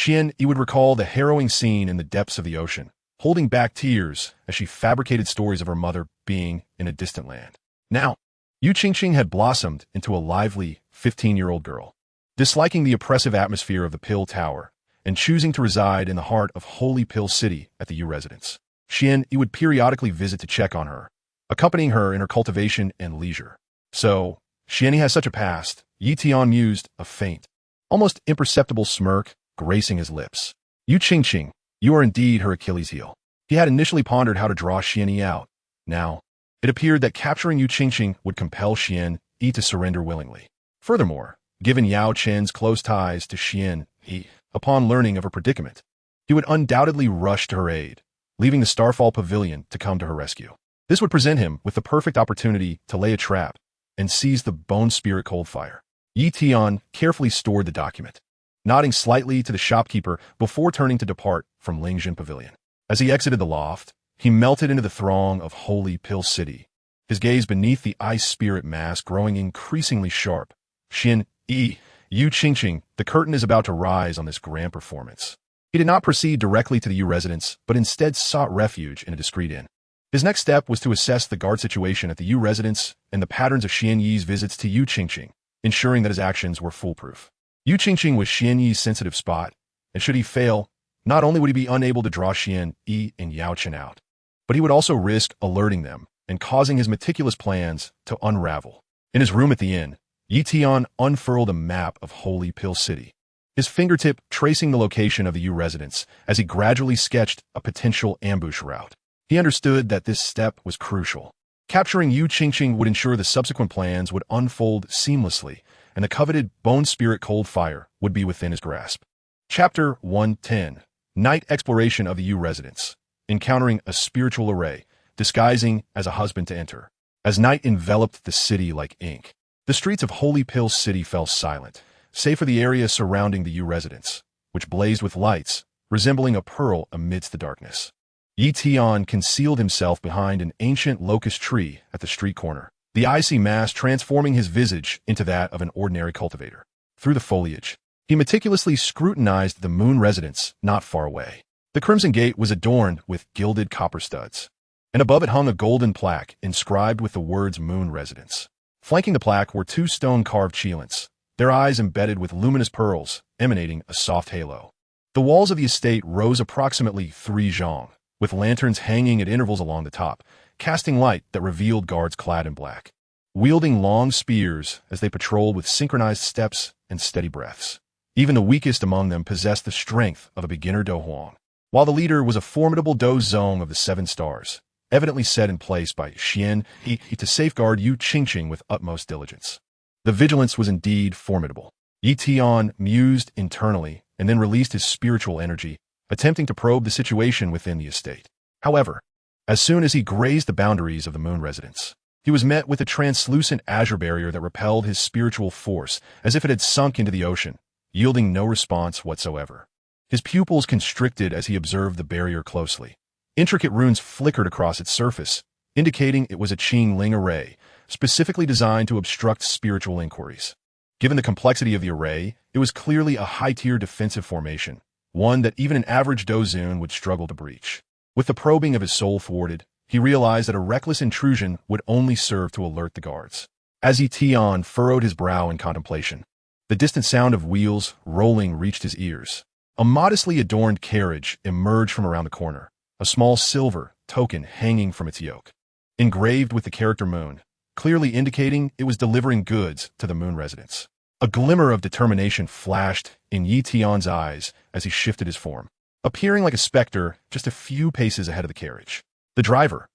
Xian Yi would recall the harrowing scene in the depths of the ocean, holding back tears as she fabricated stories of her mother being in a distant land. Now, Yu Qingqing had blossomed into a lively 15-year-old girl, disliking the oppressive atmosphere of the Pill Tower and choosing to reside in the heart of Holy Pill City at the Yu residence. Xian Yi would periodically visit to check on her, accompanying her in her cultivation and leisure. So, Xian Yi has such a past, Yi Tian mused, a faint, almost imperceptible smirk gracing his lips. Yu Qingqing, you are indeed her Achilles heel. He had initially pondered how to draw Xian Yi out. Now, it appeared that capturing Yu Qingqing would compel Xian Yi to surrender willingly. Furthermore, given Yao Chen's close ties to Xian Yi, upon learning of her predicament, he would undoubtedly rush to her aid, leaving the Starfall Pavilion to come to her rescue. This would present him with the perfect opportunity to lay a trap and seize the Bone Spirit Coldfire. Yi Tian carefully stored the document, nodding slightly to the shopkeeper before turning to depart from Lingjin Pavilion. As he exited the loft, he melted into the throng of Holy Pill City, his gaze beneath the ice spirit mask growing increasingly sharp. Xian Yi, Yu Qingqing, the curtain is about to rise on this grand performance. He did not proceed directly to the Yu residence, but instead sought refuge in a discreet inn. His next step was to assess the guard situation at the Yu residence and the patterns of Xian Yi's visits to Yu Qingqing, ensuring that his actions were foolproof. Yu Qingqing was Xian Yi's sensitive spot, and should he fail, not only would he be unable to draw Xian Yi and Yao Chen out, but he would also risk alerting them and causing his meticulous plans to unravel. In his room at the inn, Yi Tian unfurled a map of Holy Pill City, his fingertip tracing the location of the Yu residence as he gradually sketched a potential ambush route. He understood that this step was crucial. Capturing Yu Qingqing would ensure the subsequent plans would unfold seamlessly, and the coveted Bone Spirit Coldfire would be within his grasp. Chapter 110. Night Exploration of the Yu Residence. Encountering a spiritual array, disguising as a husband to enter. As night enveloped the city like ink, the streets of Holy Pill City fell silent, save for the area surrounding the Yu residence, which blazed with lights, resembling a pearl amidst the darkness. Yi Tian concealed himself behind an ancient locust tree at the street corner, the icy mass transforming his visage into that of an ordinary cultivator. Through the foliage, he meticulously scrutinized the moon residence not far away. The crimson gate was adorned with gilded copper studs, and above it hung a golden plaque inscribed with the words Moon Residence. Flanking the plaque were two stone-carved cheilants, their eyes embedded with luminous pearls, emanating a soft halo. The walls of the estate rose approximately 3 zhang, with lanterns hanging at intervals along the top, casting light that revealed guards clad in black, wielding long spears as they patrolled with synchronized steps and steady breaths. Even the weakest among them possessed the strength of a beginner Dou Huang, while the leader was a formidable Dou Zong of the 7 stars, evidently set in place by Xian Yi to safeguard Yu Qingqing with utmost diligence. The vigilance was indeed formidable. Yi Tian mused internally and then released his spiritual energy, attempting to probe the situation within the estate. However, as soon as he grazed the boundaries of the moon residence, he was met with a translucent azure barrier that repelled his spiritual force as if it had sunk into the ocean, yielding no response whatsoever. His pupils constricted as he observed the barrier closely. Intricate runes flickered across its surface, indicating it was a Qing Ling array, specifically designed to obstruct spiritual inquiries. Given the complexity of the array, it was clearly a high-tier defensive formation, one that even an average Dozun would struggle to breach. With the probing of his soul thwarted, he realized that a reckless intrusion would only serve to alert the guards. As Yi Tian furrowed his brow in contemplation, the distant sound of wheels rolling reached his ears. A modestly adorned carriage emerged from around the corner, a small silver token hanging from its yoke, engraved with the character Moon, clearly indicating it was delivering goods to the moon residence. A glimmer of determination flashed in Yi Tian's eyes as he shifted his form, appearing like a specter just a few paces ahead of the carriage. The driver,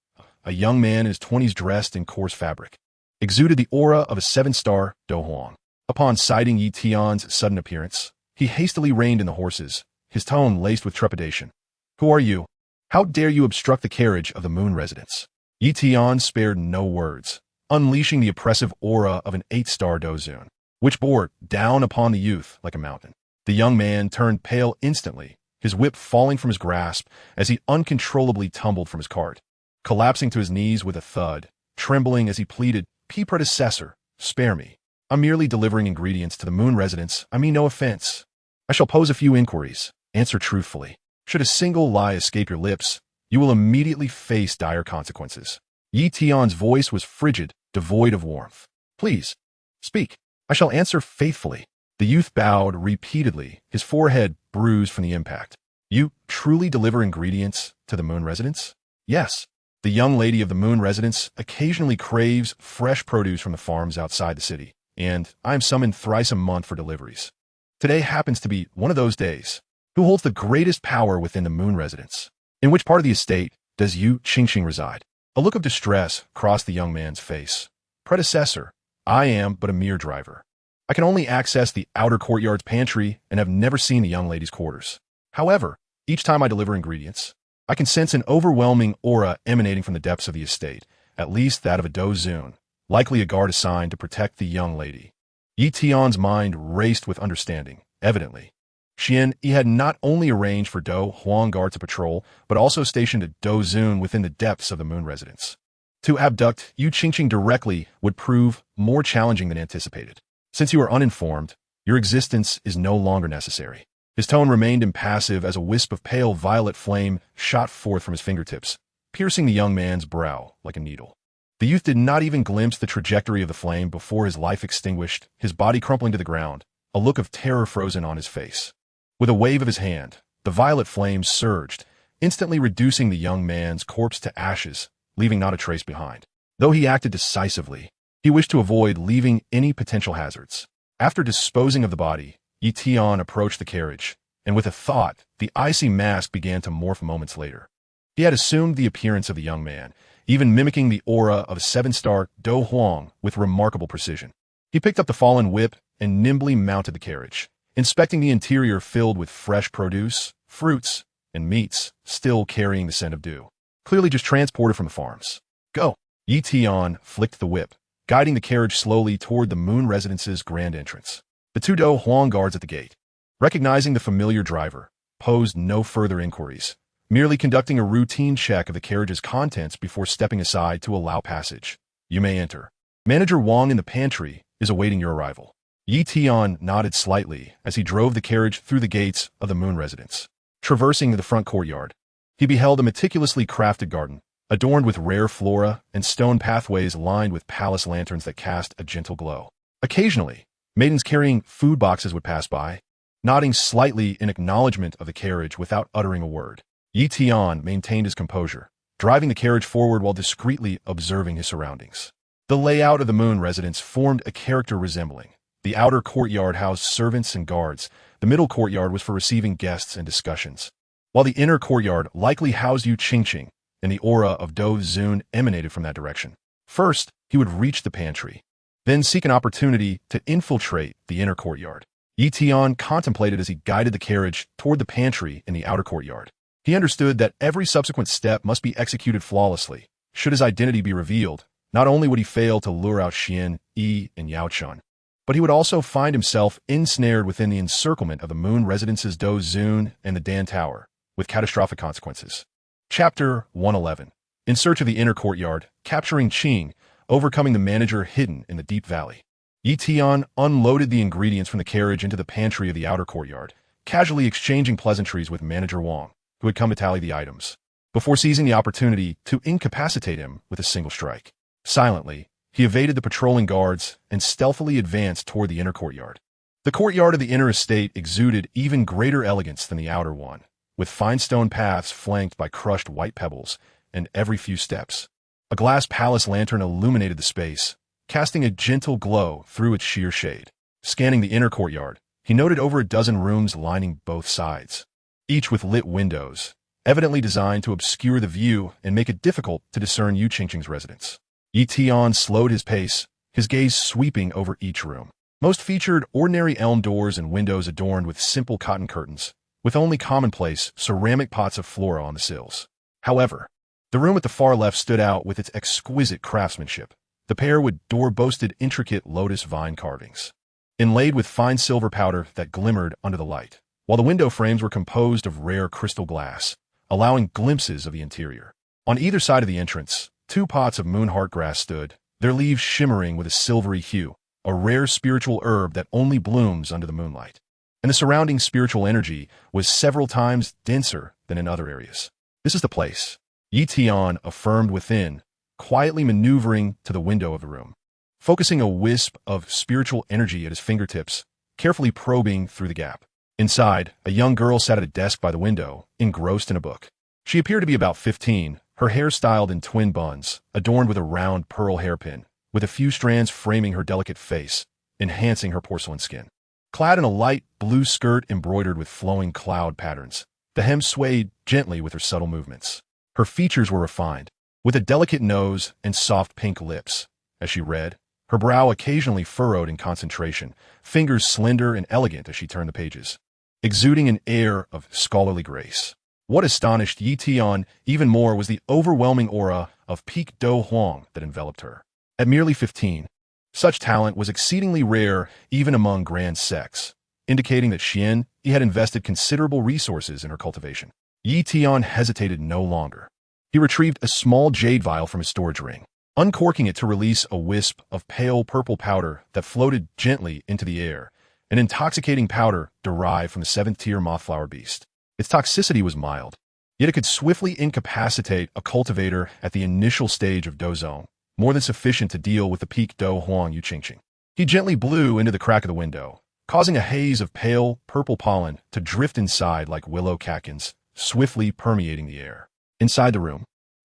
a young man in his 20s dressed in coarse fabric, exuded the aura of a 7-star Dou Huang. Upon sighting Yi Tian's sudden appearance, he hastily reined in the horses, his tone laced with trepidation. "Who are you? How dare you obstruct the carriage of the moon residence?" Yi Tian spared no words, unleashing the oppressive aura of an 8-star Dozun, which bore down upon the youth like a mountain. The young man turned pale instantly, his whip falling from his grasp as he uncontrollably tumbled from his cart, collapsing to his knees with a thud, trembling as he pleaded, "Predecessor, spare me. I'm merely delivering ingredients to the moon residence. I mean no offense." I shall pose a few inquiries. Answer truthfully. Should a single lie escape your lips, you will immediately face dire consequences. Yi Tian's voice was frigid, devoid of warmth. Please, speak. I shall answer faithfully. The youth bowed repeatedly, his forehead bruised from the impact. You truly deliver ingredients to the moon residence? Yes. The young lady of the moon residence occasionally craves fresh produce from the farms outside the city, and I am summoned thrice a month for deliveries. Today happens to be one of those days. Who holds the greatest power within the moon residence? In which part of the estate does Yu Qingqing reside? A look of distress crossed the young man's face. Predecessor, I am but a mere driver. I can only access the outer courtyard's pantry and have never seen the young lady's quarters. However, each time I deliver ingredients, I can sense an overwhelming aura emanating from the depths of the estate, at least that of a Dou Zun, likely a guard assigned to protect the young lady. Yi Tian's mind raced with understanding, evidently. Xian Yi had not only arranged for Dou Huang guard to patrol, but also stationed a Dou Zun within the depths of the moon residence. To abduct Yu Qingqing directly would prove more challenging than anticipated. Since you are uninformed, your existence is no longer necessary. His tone remained impassive as a wisp of pale violet flame shot forth from his fingertips, piercing the young man's brow like a needle. The youth did not even glimpse the trajectory of the flame before his life extinguished, his body crumpling to the ground, a look of terror frozen on his face. With a wave of his hand, the violet flames surged, instantly reducing the young man's corpse to ashes, leaving not a trace behind. Though he acted decisively, he wished to avoid leaving any potential hazards. After disposing of the body, Yi Tian approached the carriage, and with a thought, the icy mask began to morph moments later. He had assumed the appearance of the young man, even mimicking the aura of 7-star Dou Huang with remarkable precision. He picked up the fallen whip and nimbly mounted the carriage, inspecting the interior filled with fresh produce, fruits, and meats, still carrying the scent of dew. Clearly just transported from the farms. Go! Yi Tian flicked the whip, guiding the carriage slowly toward the moon residence's grand entrance. The two Dou Huang guards at the gate, recognizing the familiar driver, posed no further inquiries, merely conducting a routine check of the carriage's contents before stepping aside to allow passage. You may enter. Manager Wang in the pantry is awaiting your arrival. Yi Tian nodded slightly as he drove the carriage through the gates of the moon residence. Traversing the front courtyard, he beheld a meticulously crafted garden, adorned with rare flora and stone pathways lined with palace lanterns that cast a gentle glow. Occasionally, maidens carrying food boxes would pass by, nodding slightly in acknowledgement of the carriage without uttering a word. Yi Tian maintained his composure, driving the carriage forward while discreetly observing his surroundings. The layout of the moon residence formed a character resembling. The outer courtyard housed servants and guards. The middle courtyard was for receiving guests and discussions, while the inner courtyard likely housed Yu Qingqing, and the aura of Dou Zun emanated from that direction. First, he would reach the pantry, then seek an opportunity to infiltrate the inner courtyard. Yi Tian contemplated as he guided the carriage toward the pantry in the outer courtyard. He understood that every subsequent step must be executed flawlessly. Should his identity be revealed, not only would he fail to lure out Xian Yi and Yao Chun, but he would also find himself ensnared within the encirclement of the moon residence's Dou Zun and the Dan Tower, with catastrophic consequences. Chapter 111. In search of the inner courtyard, capturing Qing, overcoming the manager hidden in the deep valley. Yi Tian unloaded the ingredients from the carriage into the pantry of the outer courtyard, casually exchanging pleasantries with manager Wang, who had come to tally the items, before seizing the opportunity to incapacitate him with a single strike. Silently, he evaded the patrolling guards and stealthily advanced toward the inner courtyard. The courtyard of the inner estate exuded even greater elegance than the outer one, with fine stone paths flanked by crushed white pebbles, and every few steps, a glass palace lantern illuminated the space, casting a gentle glow through its sheer shade. Scanning the inner courtyard, he noted over a dozen rooms lining both sides, each with lit windows, evidently designed to obscure the view and make it difficult to discern Yu Qingqing's residence. Yi Tian slowed his pace, his gaze sweeping over each room. Most featured ordinary elm doors and windows adorned with simple cotton curtains, with only commonplace ceramic pots of flora on the sills. However, the room at the far left stood out with its exquisite craftsmanship. The pearwood door boasted intricate lotus vine carvings, inlaid with fine silver powder that glimmered under the light, while the window frames were composed of rare crystal glass, allowing glimpses of the interior. On either side of the entrance, 2 pots of moonheart grass stood, their leaves shimmering with a silvery hue, a rare spiritual herb that only blooms under the moonlight. and the surrounding spiritual energy was several times denser than in other areas. This is the place, Tian affirmed within, quietly maneuvering to the window of the room, focusing a wisp of spiritual energy at his fingertips, carefully probing through the gap. Inside, a young girl sat at a desk by the window, engrossed in a book. She appeared to be about 15, her hair styled in twin buns, adorned with a round pearl hairpin, with a few strands framing her delicate face, enhancing her porcelain skin. Clad in a light blue skirt embroidered with flowing cloud patterns, the hem swayed gently with her subtle movements. Her features were refined, with a delicate nose and soft pink lips. As she read, her brow occasionally furrowed in concentration, fingers slender and elegant as she turned the pages, exuding an air of scholarly grace. What astonished Tian even more was the overwhelming aura of peak Dou Huang that enveloped her. At merely 15, such talent was exceedingly rare even among grand sects, indicating that Xian had invested considerable resources in her cultivation. Tian hesitated no longer. He retrieved a small jade vial from his storage ring, uncorking it to release a wisp of pale purple powder that floated gently into the air, an intoxicating powder derived from the 7th-tier mothflower beast. Its toxicity was mild, yet it could swiftly incapacitate a cultivator at the initial stage of dozone, more than sufficient to deal with the peak Dou Huang Yuqingqing. He gently blew into the crack of the window, causing a haze of pale purple pollen to drift inside like willow catkins, swiftly permeating the air. Inside the room,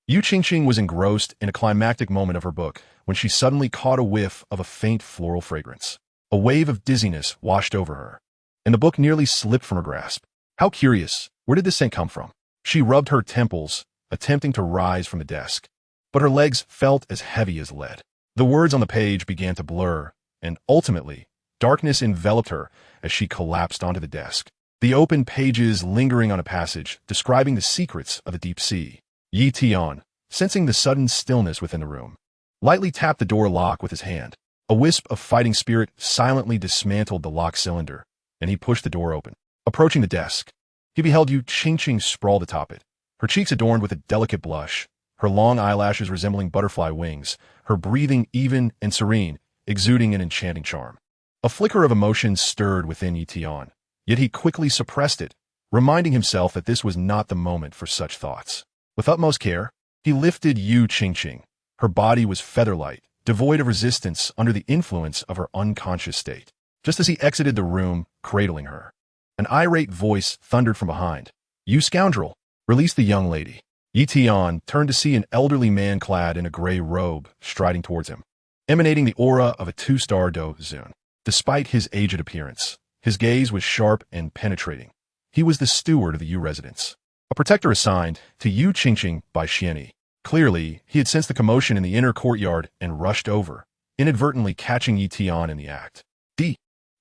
Yuqingqing was engrossed in a climactic moment of her book when she suddenly caught a whiff of a faint floral fragrance. A wave of dizziness washed over her, and the book nearly slipped from her grasp. How curious! Where did this scent come from? She rubbed her temples, attempting to rise from the desk, but her legs felt as heavy as lead. The words on the page began to blur, and ultimately, darkness enveloped her as she collapsed onto the desk, the open pages lingering on a passage describing the secrets of the deep sea. Tian, sensing the sudden stillness within the room, lightly tapped the door lock with his hand. A wisp of fighting spirit silently dismantled the lock cylinder, and he pushed the door open. Approaching the desk, he beheld Yuqingqing sprawled atop it, her cheeks adorned with a delicate blush, her long eyelashes resembling butterfly wings, her breathing even and serene, exuding an enchanting charm. A flicker of emotion stirred within Tian, yet he quickly suppressed it, reminding himself that this was not the moment for such thoughts. With utmost care, he lifted Yuqingqing. Her body was feather-light, devoid of resistance under the influence of her unconscious state. Just as he exited the room, cradling her, an irate voice thundered from behind. "You scoundrel! Release the young lady." Tian turned to see an elderly man clad in a gray robe striding towards him, emanating the aura of a 2-star dozone. Despite his aged appearance, his gaze was sharp and penetrating. He was the steward of the Yu residence, a protector assigned to Yuqingqing by Xian. Clearly, he had sensed the commotion in the inner courtyard and rushed over, inadvertently catching Tian in the act.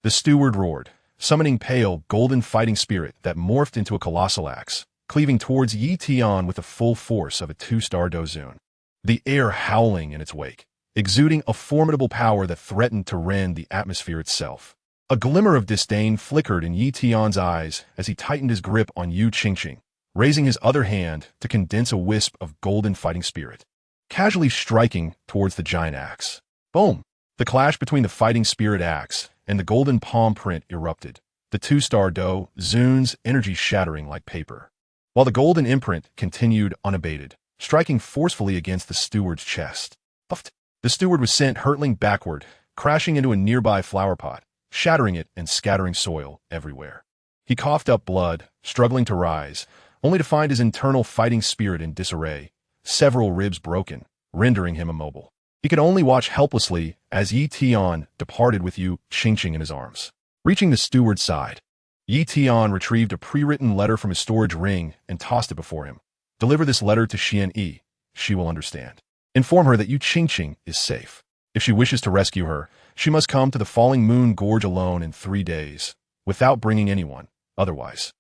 The steward roared, summoning pale, golden fighting spirit that morphed into a colossal axe, cleaving towards Tian with the full force of a 2-star dozone, the air howling in its wake, exuding a formidable power that threatened to rend the atmosphere itself. A glimmer of disdain flickered in Tian's eyes as he tightened his grip on Yuqingqing, raising his other hand to condense a wisp of golden fighting spirit, casually striking towards the giant axe. Boom! The clash between the fighting spirit axe and the golden palm print erupted, the 2-star dozone's energy shattering like paper, while the golden imprint continued unabated, striking forcefully against the steward's chest. Puffed! The steward was sent hurtling backward, crashing into a nearby flower pot, shattering it and scattering soil everywhere. He coughed up blood, struggling to rise, only to find his internal fighting spirit in disarray, several ribs broken, rendering him immobile. He could only watch helplessly as Tian departed with Yuqingqing in his arms. Reaching the steward's side, Tian retrieved a pre-written letter from his storage ring and tossed it before him. "Deliver this letter to Xian. She will understand. Inform her that Yuqingqing is safe. If she wishes to rescue her, she must come to the Falling Moon Gorge alone in 3 days, without bringing anyone, otherwise."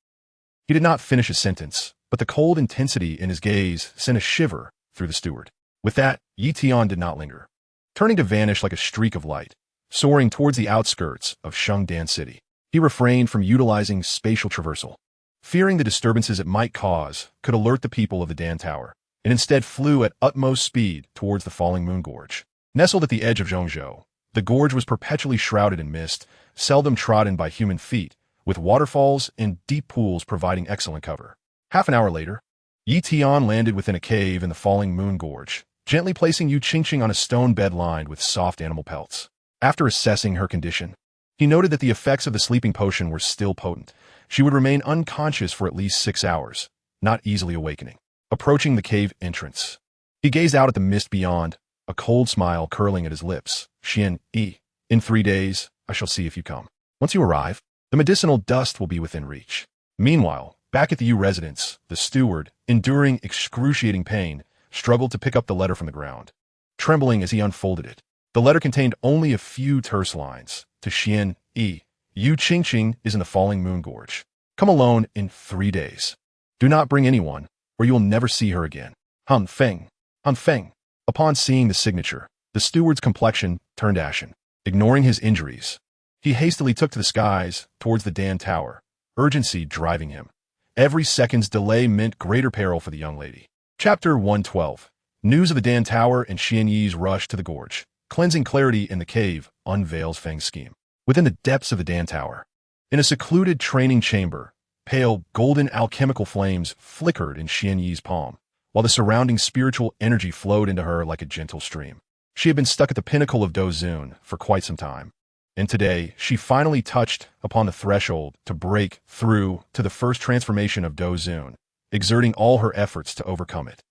He did not finish his sentence, but the cold intensity in his gaze sent a shiver through the steward. With that, Tian did not linger, turning to vanish like a streak of light, soaring towards the outskirts of Shengdan City. He refrained from utilizing spatial traversal, fearing the disturbances it might cause could alert the people of the Dan Tower, and instead flew at utmost speed towards the Falling Moon Gorge. Nestled at the edge of Zhongzhou, the gorge was perpetually shrouded in mist, seldom trodden by human feet, with waterfalls and deep pools providing excellent cover. Half an hour later, Tian landed within a cave in the falling moon gorge, gently placing Yu Qingqing on a stone bed lined with soft animal pelts. After assessing her condition, he noted that the effects of the sleeping potion were still potent. She would remain unconscious for at least 6 hours, not easily awakening. Approaching the cave entrance, he gazed out at the mist beyond, a cold smile curling at his lips. Xian, in 3 days, I shall see if you come. Once you arrive, the medicinal dust will be within reach. Meanwhile, back at the Yu residence, the steward, enduring excruciating pain, struggled to pick up the letter from the ground. Trembling as he unfolded it, the letter contained only a few terse lines. To Xian, Yu Qingqing is in the falling moon gorge. Come alone in 3 days. Do not bring anyone, or you will never see her again. Han Feng. Han Feng. Upon seeing the signature, the steward's complexion turned ashen. Ignoring his injuries, he hastily took to the skies towards the Dan Tower, urgency driving him. Every second's delay meant greater peril for the young lady. Chapter 112. News of the Dan Tower and Xian Yi's rush to the gorge. Cleansing clarity in the cave unveils Feng's scheme. Within the depths of the Dan Tower, in a secluded training chamber, pale golden alchemical flames flickered in Xian Yi's palm, while the surrounding spiritual energy flowed into her like a gentle stream. She had been stuck at the pinnacle of Dou Zun for quite some time, and today she finally touched upon the threshold to break through to the first transformation of Dou Zun, exerting all her efforts to overcome it.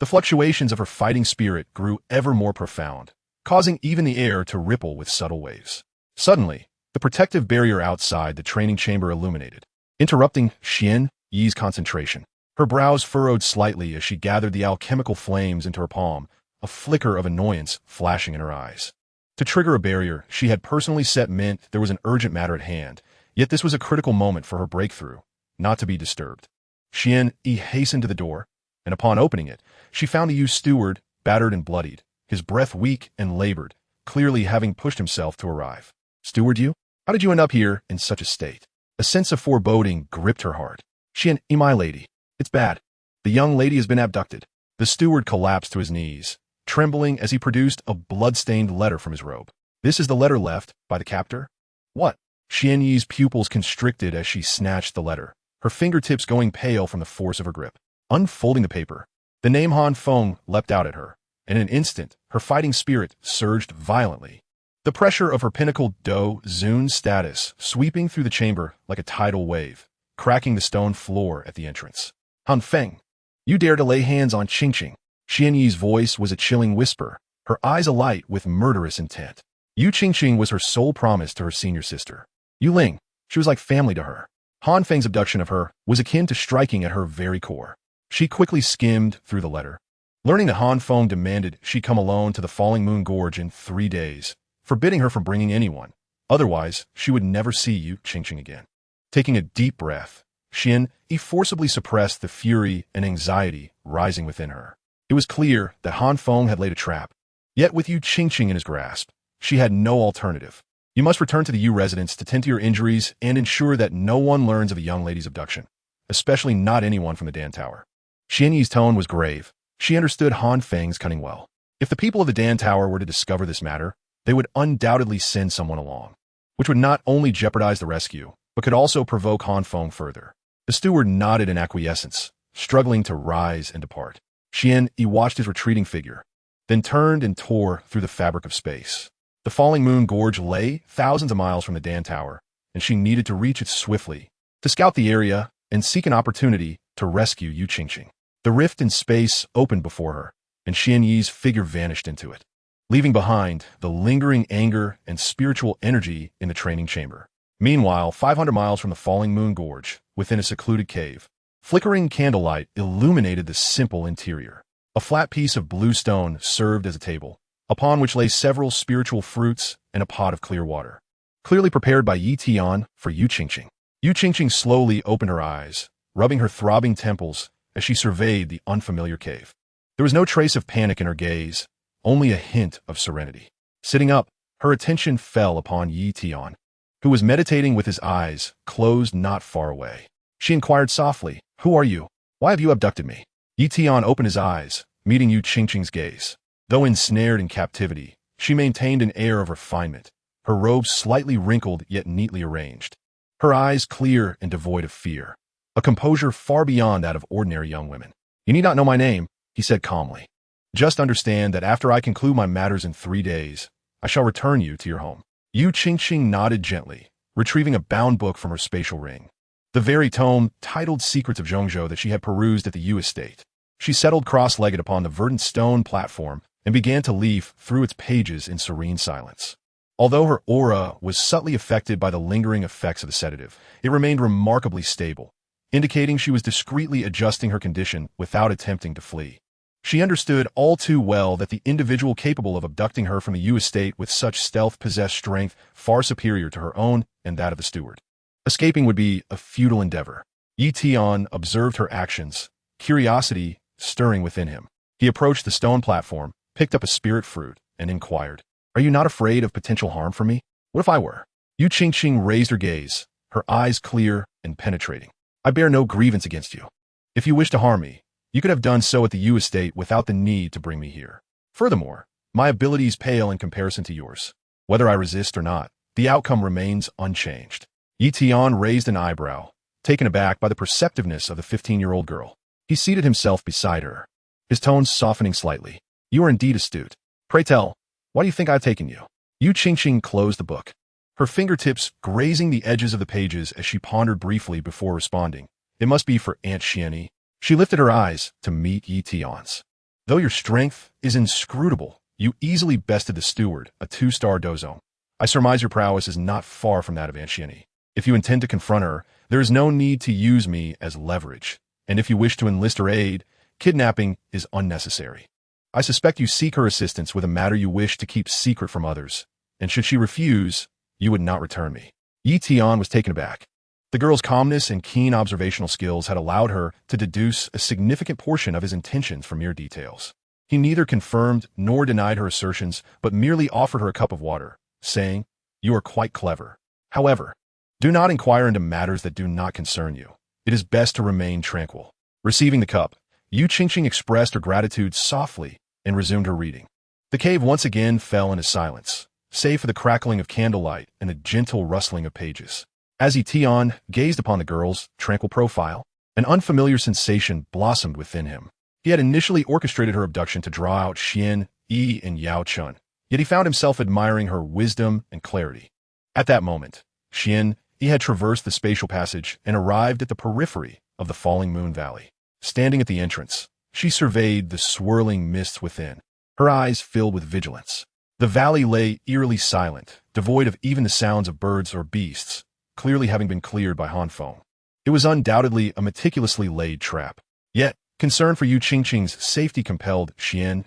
The fluctuations of her fighting spirit grew ever more profound, causing even the air to ripple with subtle waves. Suddenly, the protective barrier outside the training chamber illuminated, interrupting Xian Yi's concentration. Her brows furrowed slightly as she gathered the alchemical flames into her palm, a flicker of annoyance flashing in her eyes. To trigger a barrier she had personally set meant there was an urgent matter at hand, yet this was a critical moment for her breakthrough, not to be disturbed. Xian Yi hastened to the door, and upon opening it, she found the Yu steward, battered and bloodied, his breath weak and labored, clearly having pushed himself to arrive. Steward Yu? How did you end up here in such a state? A sense of foreboding gripped her heart. Xian Yi, my lady. It's bad. The young lady has been abducted. The steward collapsed to his knees, trembling as he produced a blood-stained letter from his robe. This is the letter left by the captor? What? Xian Yi's pupils constricted as she snatched the letter, her fingertips going pale from the force of her grip. Unfolding the paper, the name Han Feng leapt out at her. In an instant, her fighting spirit surged violently. The pressure of her pinnacle Dou Zun status sweeping through the chamber like a tidal wave, cracking the stone floor at the entrance. Han Feng, you dare to lay hands on Qingqing. Xian Yi's voice was a chilling whisper, her eyes alight with murderous intent. Yu Qingqing was her sole promise to her senior sister. Yu Ling, she was like family to her. Han Feng's abduction of her was akin to striking at her very core. She quickly skimmed through the letter. Learning that Han Feng demanded she come alone to the falling moon gorge in 3 days, forbidding her from bringing anyone. Otherwise, she would never see Yu Qingqing again. Taking a deep breath, Xian Yi forcibly suppressed the fury and anxiety rising within her. It was clear that Han Feng had laid a trap. Yet with Yu Qingqing in his grasp, she had no alternative. You must return to the Yu residence to tend to your injuries and ensure that no one learns of the young lady's abduction, especially not anyone from the Dan Tower. Xian Yi's tone was grave. She understood Han Feng's cunning well. If the people of the Dan Tower were to discover this matter, they would undoubtedly send someone along, which would not only jeopardize the rescue, but could also provoke Han Feng further. The steward nodded in acquiescence, struggling to rise and depart. Xian Yi watched his retreating figure, then turned and tore through the fabric of space. The falling moon gorge lay thousands of miles from the Dan Tower, and she needed to reach it swiftly, to scout the area and seek an opportunity to rescue Yu Qingqing. The rift in space opened before her, and Xian Yi's figure vanished into it, leaving behind the lingering anger and spiritual energy in the training chamber. Meanwhile, 500 miles from the falling moon gorge, within a secluded cave, flickering candlelight illuminated the simple interior. A flat piece of blue stone served as a table, upon which lay several spiritual fruits and a pot of clear water, clearly prepared by Tian for Yu Qingqing. Yu Qingqing slowly opened her eyes, rubbing her throbbing temples as she surveyed the unfamiliar cave. There was no trace of panic in her gaze, only a hint of serenity. Sitting up, her attention fell upon Tian, who was meditating with his eyes closed not far away. She inquired softly, "Who are you? Why have you abducted me?" Tian opened his eyes, meeting Yu Qingqing's gaze. Though ensnared in captivity, she maintained an air of refinement, her robes slightly wrinkled yet neatly arranged. her eyes clear and devoid of fear, a composure far beyond that of ordinary young women. "You need not know my name," he said calmly. "Just understand that after I conclude my matters in 3 days, I shall return you to your home." Yu Qingqing nodded gently, retrieving a bound book from her spatial ring. The very tome titled Secrets of Zhongzhou that she had perused at the Yu estate. She settled cross-legged upon the verdant stone platform and began to leaf through its pages in serene silence. Although her aura was subtly affected by the lingering effects of the sedative, it remained remarkably stable, indicating she was discreetly adjusting her condition without attempting to flee. She understood all too well that the individual capable of abducting her from the Yu estate with such stealth possessed strength far superior to her own and that of the steward. Escaping would be a futile endeavor. Yi Tian observed her actions, curiosity stirring within him. He approached the stone platform, picked up a spirit fruit, and inquired, "Are you not afraid of potential harm from me? What if I were?" Yu Qingqing raised her gaze, her eyes clear and penetrating. "I bear no grievance against you. If you wish to harm me, you could have done so at the Yu estate without the need to bring me here. Furthermore, my abilities pale in comparison to yours. Whether I resist or not, the outcome remains unchanged." Yi Tian raised an eyebrow, taken aback by the perceptiveness of the 15-year-old girl. He seated himself beside her, his tones softening slightly. "You are indeed astute. Pray tell, why do you think I have taken you?" Yu Qingqing closed the book, her fingertips grazing the edges of the pages as she pondered briefly before responding. "It must be for Aunt Xianyi." She lifted her eyes to meet Yi Tian's. "Though your strength is inscrutable, you easily bested the steward, a 2-star dozong. I surmise your prowess is not far from that of Aunt Xianyi. If you intend to confront her, there is no need to use me as leverage, and if you wish to enlist her aid, kidnapping is unnecessary. I suspect you seek her assistance with a matter you wish to keep secret from others, and should she refuse, you would not return me." Yi Tian was taken aback. The girl's calmness and keen observational skills had allowed her to deduce a significant portion of his intentions from mere details. He neither confirmed nor denied her assertions, but merely offered her a cup of water, saying, "You are quite clever. However, do not inquire into matters that do not concern you. It is best to remain tranquil." Receiving the cup, Yu Qingqing expressed her gratitude softly and resumed her reading. The cave once again fell into silence, save for the crackling of candlelight and the gentle rustling of pages. As Yi Tian gazed upon the girl's tranquil profile, an unfamiliar sensation blossomed within him. He had initially orchestrated her abduction to draw out Xian, Yi, and Yao Chun, yet he found himself admiring her wisdom and clarity. At that moment, Xian, He had traversed the spatial passage and arrived at the periphery of the Falling Moon Valley. Standing at the entrance, she surveyed the swirling mists within, her eyes filled with vigilance. The valley lay eerily silent, devoid of even the sounds of birds or beasts, clearly having been cleared by Han Feng. It was undoubtedly a meticulously laid trap. Yet, concern for Yu Qingqing's safety compelled Xian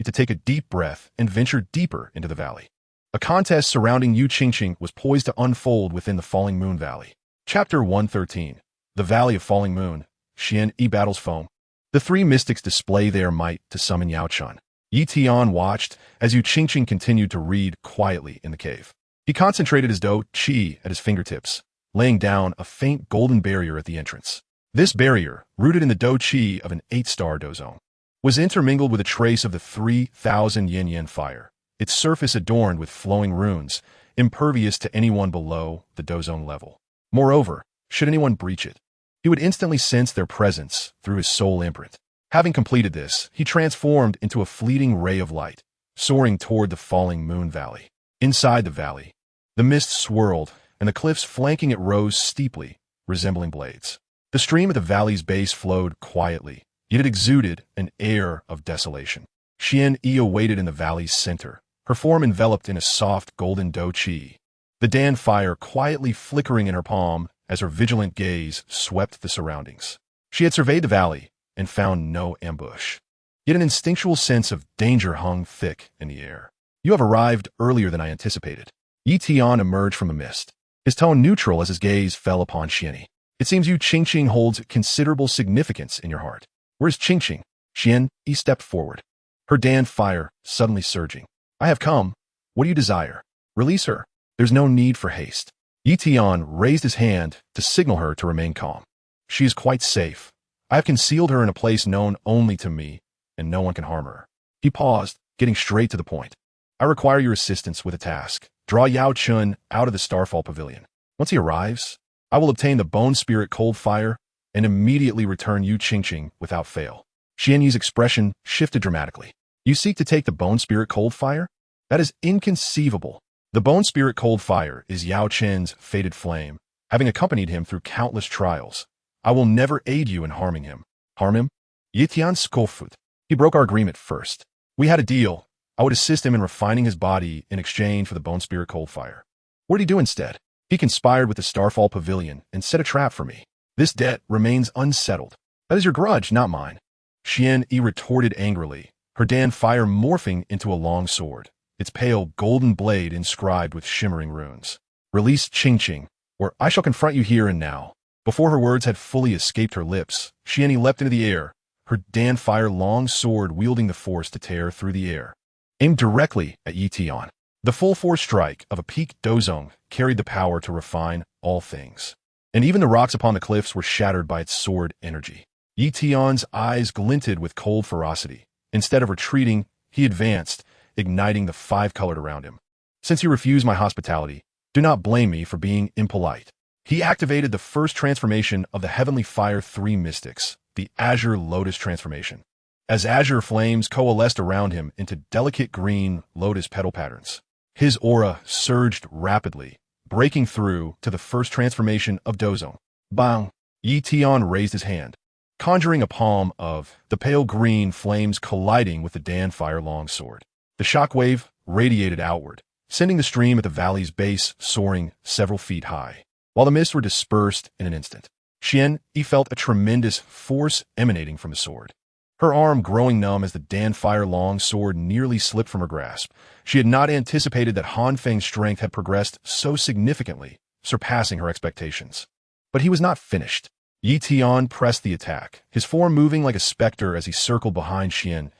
to take a deep breath and venture deeper into the valley. A contest surrounding Yu Qingqing was poised to unfold within the Falling Moon Valley. Chapter 113. The Valley of Falling Moon. Xian Yi battles foam. The three mystics display their might to summon Yao Chun. Yi Tian watched as Yu Qingqing continued to read quietly in the cave. He concentrated his Dou Qi at his fingertips, laying down a faint golden barrier at the entrance. This barrier, rooted in the Dou Qi of an 8-star dozong, was intermingled with a trace of the 3,000 yin fire, its surface adorned with flowing runes, impervious to anyone below the dozong level. Moreover, should anyone breach it, he would instantly sense their presence through his soul imprint. Having completed this, he transformed into a fleeting ray of light, soaring toward the Falling Moon Valley. Inside the valley, the mist swirled, and the cliffs flanking it rose steeply, resembling blades. The stream at the valley's base flowed quietly, yet it exuded an air of desolation. Xian Yi awaited in the valley's center, her form enveloped in a soft golden Dou Qi, the Dan fire quietly flickering in her palm as her vigilant gaze swept the surroundings. She had surveyed the valley and found no ambush. Yet an instinctual sense of danger hung thick in the air. "You have arrived earlier than I anticipated." Yi Tian emerged from the mist, his tone neutral as his gaze fell upon Xian Yi. "It seems Yu Qingqing holds considerable significance in your heart. Where's Qingqing?" Xian Yi stepped forward, her Dan fire suddenly surging. "I have come. What do you desire? Release her. There's no need for haste." Yi Tian raised his hand to signal her to remain calm. "She is quite safe. I have concealed her in a place known only to me, and no one can harm her." He paused, getting straight to the point. "I require your assistance with a task. Draw Yao Chun out of the Starfall Pavilion. Once he arrives, I will obtain the bone spirit cold fire and immediately return you Qingqing without fail. Xian Yi's expression shifted dramatically. You seek to take the bone spirit cold fire? That is inconceivable. The bone spirit cold fire is Yao Chen's fated flame, having accompanied him through countless trials. I will never aid you in harming him. Harm him? Tian scoffed. He broke our agreement first. We had a deal. I would assist him in refining his body in exchange for the bone spirit cold fire. What did he do instead? He conspired with the Starfall Pavilion and set a trap for me. This debt remains unsettled. That is your grudge, not mine. Xian Yi retorted angrily, her Dan fire morphing into a long sword, its pale golden blade inscribed with shimmering runes. Release Qingqing, or I shall confront you here and now. Before her words had fully escaped her lips, Xian Yi leapt into the air, her Dan fire long sword wielding the force to tear through the air. Aimed directly at Yi Tian. The full force strike of a peak dozong carried the power to refine all things. And even the rocks upon the cliffs were shattered by its sword energy. Yi Tian's eyes glinted with cold ferocity. Instead of retreating, he advanced, igniting the five colored around him. Since you refuse my hospitality, do not blame me for being impolite. He activated the first transformation of the Heavenly Fire 3 mystics, the Azure Lotus transformation. As azure flames coalesced around him into delicate green lotus petal patterns, his aura surged rapidly, breaking through to the first transformation of Dozong. Bang! Yi Tian raised his hand, conjuring a palm of the pale green flames colliding with the Dan Fire longsword. The shockwave radiated outward, sending the stream at the valley's base soaring several feet high. While the mists were dispersed in an instant, Xian Yi felt a tremendous force emanating from the sword. Her arm growing numb as the Dan Fire long sword nearly slipped from her grasp. She had not anticipated that Han Feng's strength had progressed so significantly, surpassing her expectations. But he was not finished. Yi Tian pressed the attack, his form moving like a specter as he circled behind Xian,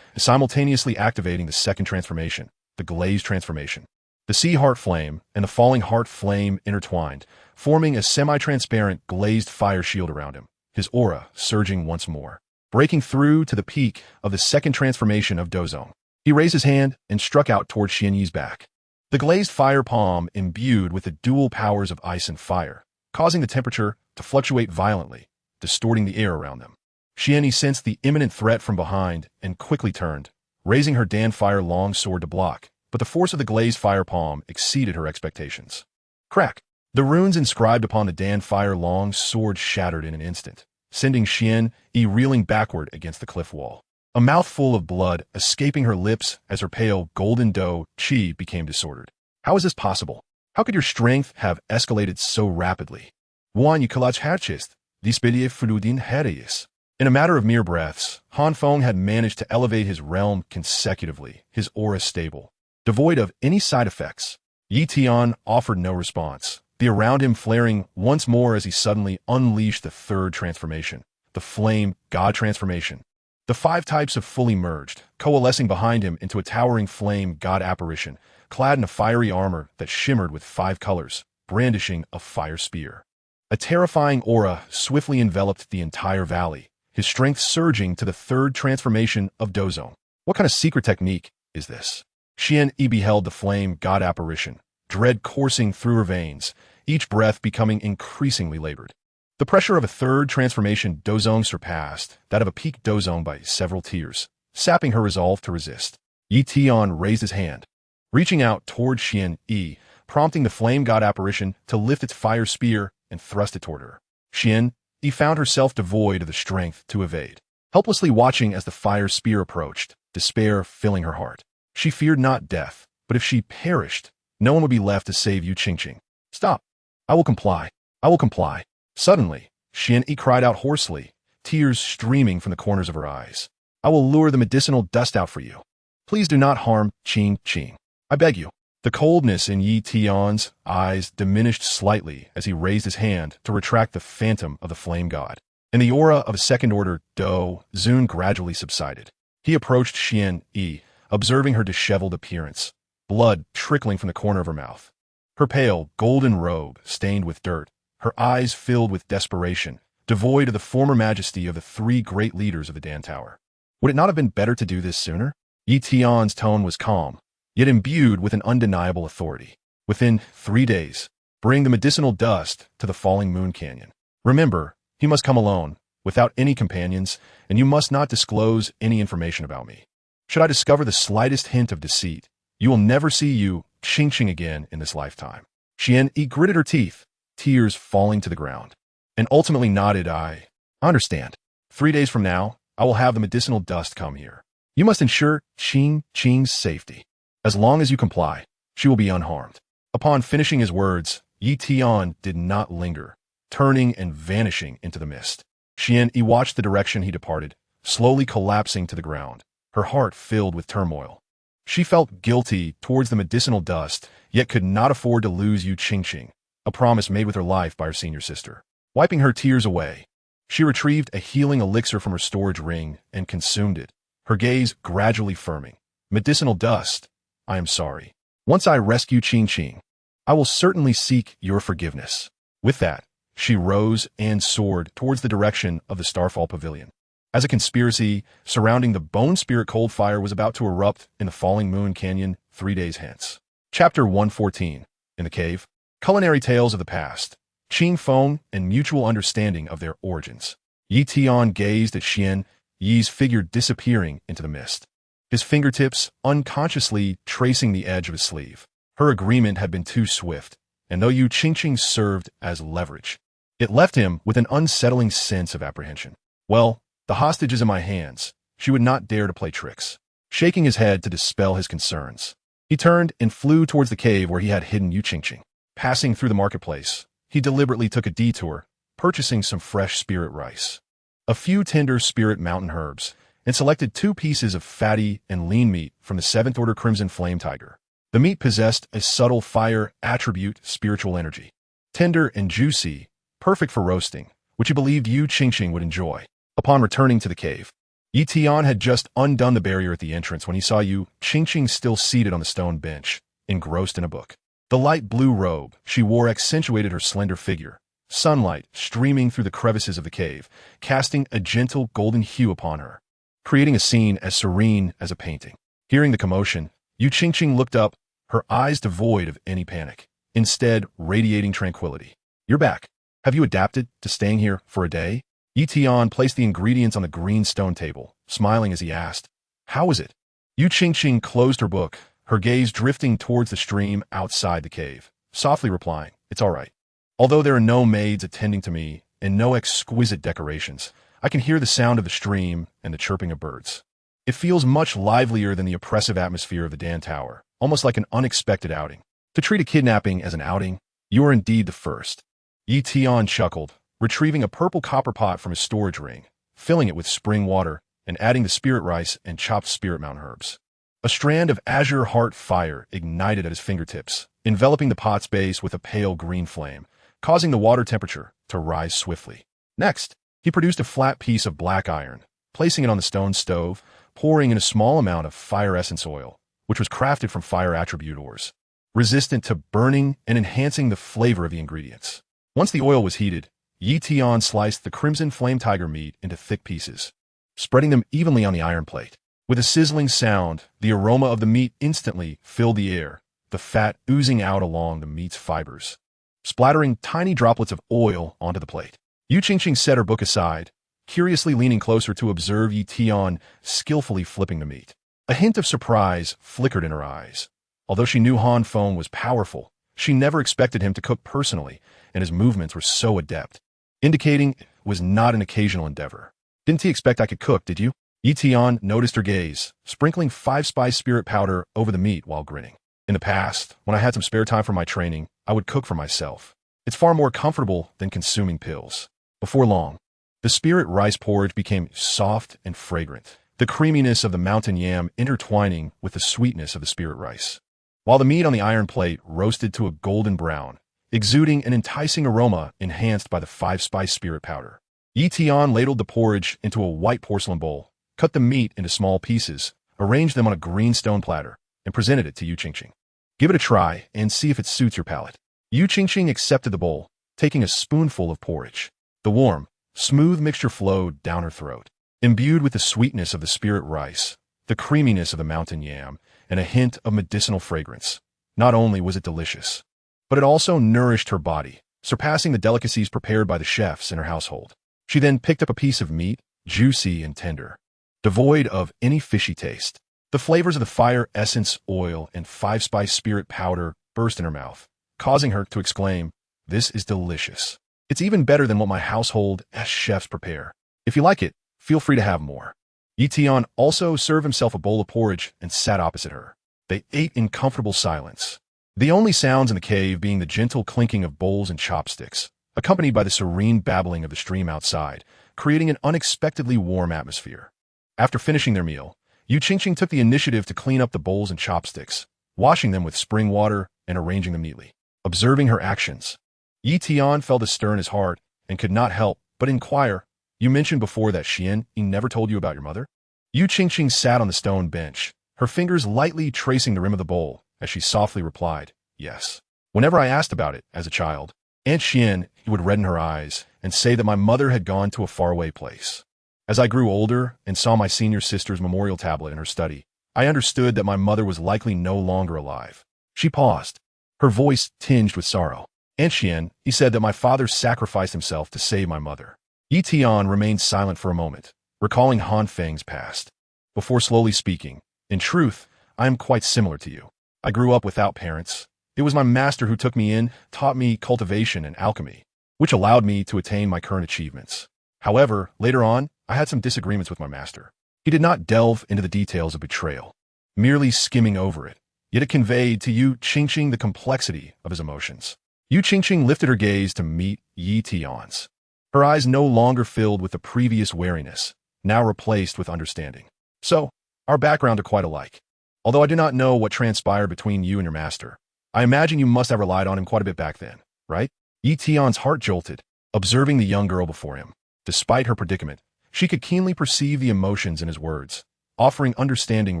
simultaneously activating the second transformation, the Glaze transformation. The Sea Heart Flame and the Falling Heart Flame intertwined, forming a semi-transparent glazed fire shield around him, his aura surging once more, breaking through to the peak of the second transformation of Dozong. He raised his hand and struck out toward Xian Yi's back. The glazed fire palm imbued with the dual powers of ice and fire, causing the temperature to fluctuate violently, distorting the air around them. Xian Yi sensed the imminent threat from behind and quickly turned, raising her Dan Fire long sword to block, but the force of the glazed fire palm exceeded her expectations. Crack! The runes inscribed upon the Dan Fire long sword shattered in an instant, sending Xian Yi reeling backward against the cliff wall, a mouthful of blood escaping her lips as her pale golden Dou Qi became disordered. How is this possible? How could your strength have escalated so rapidly? One Yukalach Hatchist, Dispedief Fududin Herius. In a matter of mere breaths, Han Feng had managed to elevate his realm consecutively, his aura stable, devoid of any side effects. Yi Tian offered no response, the around him flaring once more as he suddenly unleashed the third transformation, the Flame God transformation. The 5 types of fully merged, coalescing behind him into a towering Flame God apparition, clad in a fiery armor that shimmered with 5 colors, brandishing a fire spear. A terrifying aura swiftly enveloped the entire valley, his strength surging to the third transformation of Dozong. What kind of secret technique is this? Xian Yi beheld the Flame God apparition, dread coursing through her veins, each breath becoming increasingly labored. The pressure of a third transformation Dozong surpassed that of a peak Dozong by several tiers, sapping her resolve to resist. Yi Tian raised his hand, reaching out toward Xian Yi, prompting the Flame God apparition to lift its fire spear and thrust it toward her. Xian Yi found herself devoid of the strength to evade, helplessly watching as the fire spear approached, despair filling her heart. She feared not death, but if she perished, no one would be left to save Yu Qingqing. Stop! I will comply. I will comply. Suddenly, Xian Yi cried out hoarsely, tears streaming from the corners of her eyes. I will lure the medicinal dust out for you. Please do not harm Qingqing. I beg you. The coldness in Yi Tian's eyes diminished slightly as he raised his hand to retract the phantom of the Flame God, and the aura of a second-order Dou Zun gradually subsided. He approached Xian Yi, observing her disheveled appearance, blood trickling from the corner of her mouth. Her pale, golden robe stained with dirt, her eyes filled with desperation, devoid of the former majesty of the 3 great leaders of the Dan Tower. Would it not have been better to do this sooner? Yi Tian's tone was calm, yet imbued with an undeniable authority. Within 3 days, Bring the medicinal dust to the falling moon canyon. Remember, he must come alone, without any companions, and you must not disclose any information about me. Should I discover the slightest hint of deceit, you will never see you Qingqing again in this lifetime. Xian gritted her teeth, tears falling to the ground, and ultimately nodded. I understand. 3 days from now, I will have the medicinal dust come here. You must ensure Qing's safety. As long as you comply, she will be unharmed. Upon finishing his words, Tian did not linger, turning and vanishing into the mist. Xian watched the direction he departed, slowly collapsing to the ground, her heart filled with turmoil. She felt guilty towards the medicinal dust, yet could not afford to lose Qingqing, a promise made with her life by her senior sister. Wiping her tears away, she retrieved a healing elixir from her storage ring and consumed it, her gaze gradually firming. Medicinal dust, I am sorry. Once I rescue Qingqing, I will certainly seek your forgiveness. With that, she rose and soared towards the direction of the Starfall Pavilion. As a conspiracy surrounding the Bone Spirit cold fire was about to erupt in the Falling Moon Canyon 3 days hence. Chapter 114. In the Cave. Culinary Tales of the Past. Qing Feng and Mutual Understanding of Their Origins. Tian gazed at Xian Yi's figure disappearing into the mist, his fingertips unconsciously tracing the edge of his sleeve. Her agreement had been too swift, and though Qingqing served as leverage, it left him with an unsettling sense of apprehension. Well, the hostage is in my hands. She would not dare to play tricks. Shaking his head to dispel his concerns, he turned and flew towards the cave where he had hidden Qingqing. Passing through the marketplace, he deliberately took a detour, purchasing some fresh spirit rice, a few tender spirit mountain herbs, and selected 2 pieces of fatty and lean meat from the 7th Order Crimson Flame Tiger. The meat possessed a subtle fire attribute spiritual energy, tender and juicy, perfect for roasting, which he believed Qingqing would enjoy. Upon returning to the cave, Tian had just undone the barrier at the entrance when he saw Qingqing still seated on the stone bench, engrossed in a book. The light blue robe she wore accentuated her slender figure, sunlight streaming through the crevices of the cave, casting a gentle golden hue upon her, creating a scene as serene as a painting. Hearing the commotion, Qingqing looked up, her eyes devoid of any panic, instead radiating tranquility. You're back. Have you adapted to staying here for a day? Tian placed the ingredients on the green stone table, smiling as he asked, how is it? Qingqing closed her book, her gaze drifting towards the stream outside the cave, softly replying, it's all right. Although there are no maids attending to me and no exquisite decorations, I can hear the sound of the stream and the chirping of birds. It feels much livelier than the oppressive atmosphere of the Dan Tower, almost like an unexpected outing. To treat a kidnapping as an outing, you are indeed the first. Tian chuckled, retrieving a purple copper pot from his storage ring, filling it with spring water, and adding the spirit rice and chopped spirit mountain herbs. A strand of azure heart fire ignited at his fingertips, enveloping the pot's base with a pale green flame, causing the water temperature to rise swiftly. Next, he produced a flat piece of black iron, placing it on the stone stove, pouring in a small amount of fire essence oil, which was crafted from fire attribute ores, resistant to burning and enhancing the flavor of the ingredients. Once the oil was heated, Tian sliced the crimson flame tiger meat into thick pieces, spreading them evenly on the iron plate. With a sizzling sound, the aroma of the meat instantly filled the air, the fat oozing out along the meat's fibers, splattering tiny droplets of oil onto the plate. Qingqing set her book aside, curiously leaning closer to observe Tian skillfully flipping the meat. A hint of surprise flickered in her eyes. Although she knew Han Feng was powerful, she never expected him to cook personally, and his movements were so adept, indicating it was not an occasional endeavor. Didn't he expect I could cook, did you? Tian noticed her gaze, sprinkling 5-spice spirit powder over the meat while grinning. In the past, when I had some spare time from my training, I would cook for myself. It's far more comfortable than consuming pills. Before long, the spirit rice porridge became soft and fragrant, the creaminess of the mountain yam intertwining with the sweetness of the spirit rice, while the meat on the iron plate roasted to a golden brown, exuding an enticing aroma enhanced by the 5-spice spirit powder. Tian ladled the porridge into a white porcelain bowl, cut the meat into small pieces, arranged them on a green stone platter, and presented it to Qingqing. Give it a try and see if it suits your palate. Qingqing accepted the bowl, taking a spoonful of porridge. The warm, smooth mixture flowed down her throat, imbued with the sweetness of the spirit rice, the creaminess of the mountain yam, and a hint of medicinal fragrance. Not only was it delicious, but it also nourished her body, surpassing the delicacies prepared by the chefs in her household. She then picked up a piece of meat, juicy and tender, devoid of any fishy taste. The flavors of the fire essence, oil, and five-spice spirit powder burst in her mouth, causing her to exclaim, "This is delicious. It's even better than what my household chefs prepare. If you like it, feel free to have more." Tian also served himself a bowl of porridge and sat opposite her. They ate in comfortable silence, the only sounds in the cave being the gentle clinking of bowls and chopsticks, accompanied by the serene babbling of the stream outside, creating an unexpectedly warm atmosphere. After finishing their meal, Yu Qingqing took the initiative to clean up the bowls and chopsticks, washing them with spring water and arranging them neatly. Observing her actions, Tian felt a stir in his heart and could not help but inquire, "You mentioned before that Xian never told you about your mother?" Yu Qingqing sat on the stone bench, her fingers lightly tracing the rim of the bowl, as she softly replied, "Yes. Whenever I asked about it as a child, Aunt Xian would redden her eyes and say that my mother had gone to a faraway place. As I grew older and saw my senior sister's memorial tablet in her study, I understood that my mother was likely no longer alive." She paused, her voice tinged with sorrow. "Aunt Xian, he said that my father sacrificed himself to save my mother." Tian remained silent for a moment, recalling Han Feng's past, before slowly speaking, "In truth, I am quite similar to you. I grew up without parents. It was my master who took me in, taught me cultivation and alchemy, which allowed me to attain my current achievements. However, later on, I had some disagreements with my master. He did not delve into the details of betrayal, merely skimming over it, yet it conveyed to Yu Qingqing the complexity of his emotions." Yu Qingqing lifted her gaze to meet Tian's. Her eyes no longer filled with the previous wariness, now replaced with understanding. "So, our backgrounds are quite alike. Although I do not know what transpired between you and your master, I imagine you must have relied on him quite a bit back then, right?" Tian's heart jolted, observing the young girl before him. Despite her predicament, she could keenly perceive the emotions in his words, offering understanding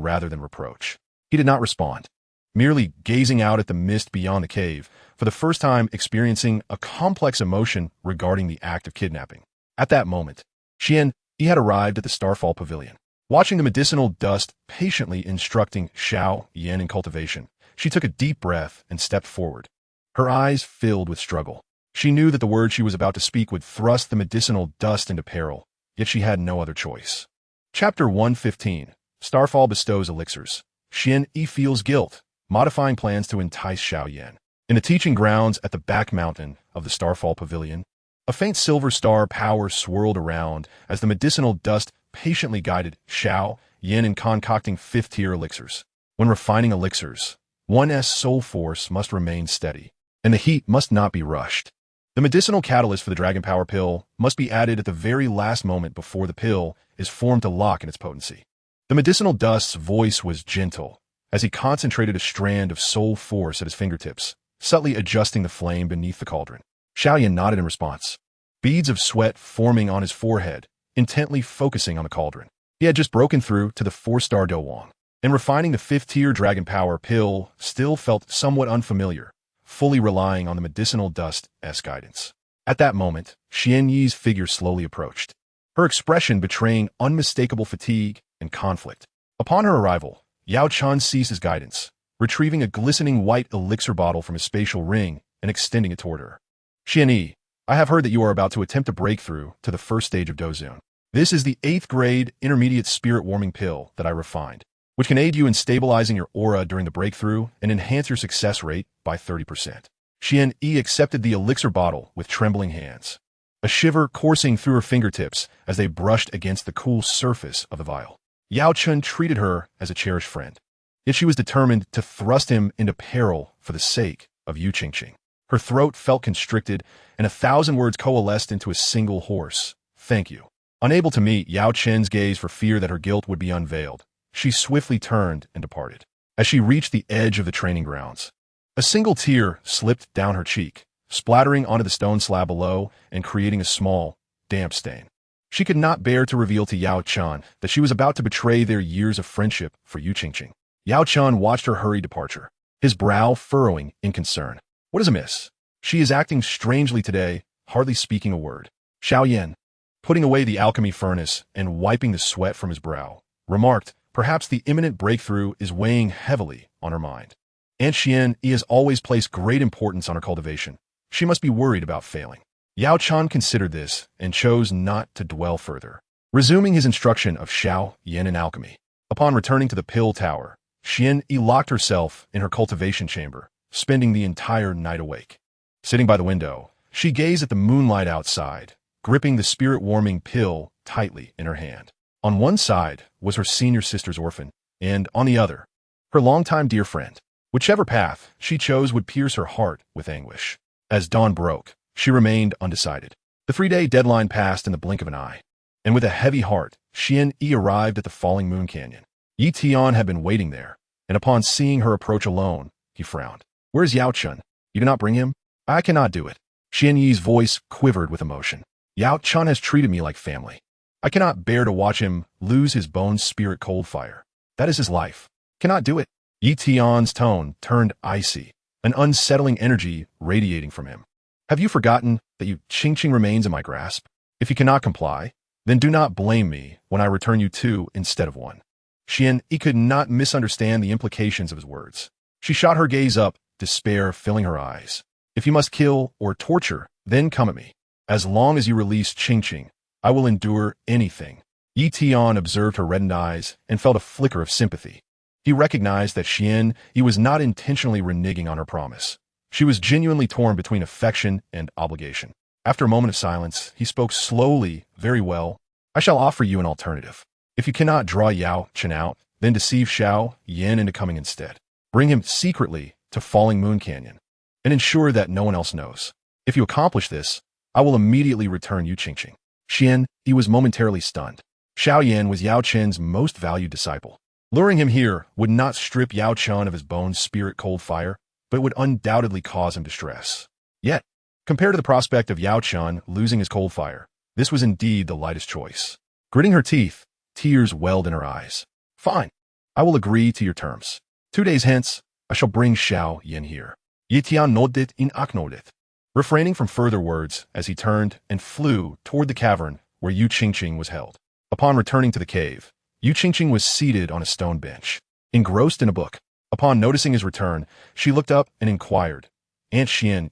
rather than reproach. He did not respond, merely gazing out at the mist beyond the cave, for the first time experiencing a complex emotion regarding the act of kidnapping. At that moment, he had arrived at the Starfall Pavilion. Watching the medicinal dust patiently instructing Xiao Yan in cultivation, she took a deep breath and stepped forward, her eyes filled with struggle. She knew that the words she was about to speak would thrust the medicinal dust into peril, yet she had no other choice. Chapter 115. Starfall bestows elixirs. Xian feels guilt, modifying plans to entice Xiao Yan. In the teaching grounds at the back mountain of the Starfall Pavilion, a faint silver star power swirled around as the medicinal dust patiently guided Xiao Yan in concocting fifth-tier elixirs. When refining elixirs, one's soul force must remain steady, and the heat must not be rushed. The medicinal catalyst for the Dragon Power Pill must be added at the very last moment before the pill is formed to lock in its potency. The medicinal dust's voice was gentle, as he concentrated a strand of soul force at his fingertips, subtly adjusting the flame beneath the cauldron. Xiao Yan nodded in response, beads of sweat forming on his forehead, intently focusing on the cauldron. He had just broken through to the 4-star Dou Huang, and refining the 5th-tier Dragon Power Pill still felt somewhat unfamiliar, fully relying on the medicinal dust's guidance. At that moment, Xian Yi's figure slowly approached, her expression betraying unmistakable fatigue and conflict. Upon her arrival, Yao Chan seized his guidance, retrieving a glistening white elixir bottle from his spatial ring and extending it toward her. "Xian Yi, I have heard that you are about to attempt a breakthrough to the first stage of Dozun. This is the 8th grade intermediate spirit warming pill that I refined, which can aid you in stabilizing your aura during the breakthrough and enhance your success rate by 30%. Xian Yi accepted the elixir bottle with trembling hands, a shiver coursing through her fingertips as they brushed against the cool surface of the vial. Yao Chen treated her as a cherished friend, yet she was determined to thrust him into peril for the sake of Yu Qingqing. Her throat felt constricted, and 1,000 words coalesced into a single hoarse, "Thank you." Unable to meet Yao Chen's gaze for fear that her guilt would be unveiled, she swiftly turned and departed. As she reached the edge of the training grounds, a single tear slipped down her cheek, splattering onto the stone slab below and creating a small, damp stain. She could not bear to reveal to Yao Chan that she was about to betray their years of friendship for Yu Qingqing. Yao Chan watched her hurried departure, his brow furrowing in concern. "What is amiss? She is acting strangely today, hardly speaking a word." Xiao Yan, putting away the alchemy furnace and wiping the sweat from his brow, remarked, "Perhaps the imminent breakthrough is weighing heavily on her mind." Aunt Xian has always placed great importance on her cultivation. She must be worried about failing. Yao Chan considered this and chose not to dwell further. Resuming his instruction of Xiao Yan in alchemy. Upon returning to the pill tower, Xian locked herself in her cultivation chamber, spending the entire night awake. Sitting by the window, she gazed at the moonlight outside, gripping the spirit-warming pill tightly in her hand. On one side was her senior sister's orphan, and on the other, her longtime dear friend. Whichever path she chose would pierce her heart with anguish. As dawn broke, she remained undecided. The 3-day deadline passed in the blink of an eye, and with a heavy heart, Xian arrived at the falling moon canyon. Tian had been waiting there, and upon seeing her approach alone, he frowned. "Where is Yao Chun? You did not bring him?" "I cannot do it." Xian Yi's voice quivered with emotion. "Yao Chun has treated me like family. I cannot bear to watch him lose his bone spirit cold fire. That is his life. Cannot do it." Tian's tone turned icy, an unsettling energy radiating from him. "Have you forgotten that Yu Qingqing remains in my grasp? If you cannot comply, then do not blame me when I return you two instead of one." Xian could not misunderstand the implications of his words. She shot her gaze up, despair filling her eyes. "If you must kill or torture, then come at me. As long as you release Qingqing, I will endure anything." Tian observed her reddened eyes and felt a flicker of sympathy. He recognized that Xian was not intentionally reneging on her promise. She was genuinely torn between affection and obligation. After a moment of silence, he spoke slowly. "Very well. I shall offer you an alternative. If you cannot draw Yao Chen out, then deceive Xiao Yan into coming instead. Bring him secretly to Falling Moon Canyon, and ensure that no one else knows. If you accomplish this, I will immediately return you Qingqing." Xian was momentarily stunned. Xiao Yan was Yao Chen's most valued disciple. Luring him here would not strip Yao Chen of his bone spirit cold fire, but would undoubtedly cause him distress. Yet, compared to the prospect of Yao Chen losing his cold fire, this was indeed the lightest choice. Gritting her teeth, tears welled in her eyes. "Fine. I will agree to your terms. 2 days hence, I shall bring Xiao Yan here." Tian nodded in acknowledged, refraining from further words as he turned and flew toward the cavern where Yu Qingqing was held. Upon returning to the cave, Yu Qingqing was seated on a stone bench, engrossed in a book. Upon noticing his return, she looked up and inquired, "Aunt Xian,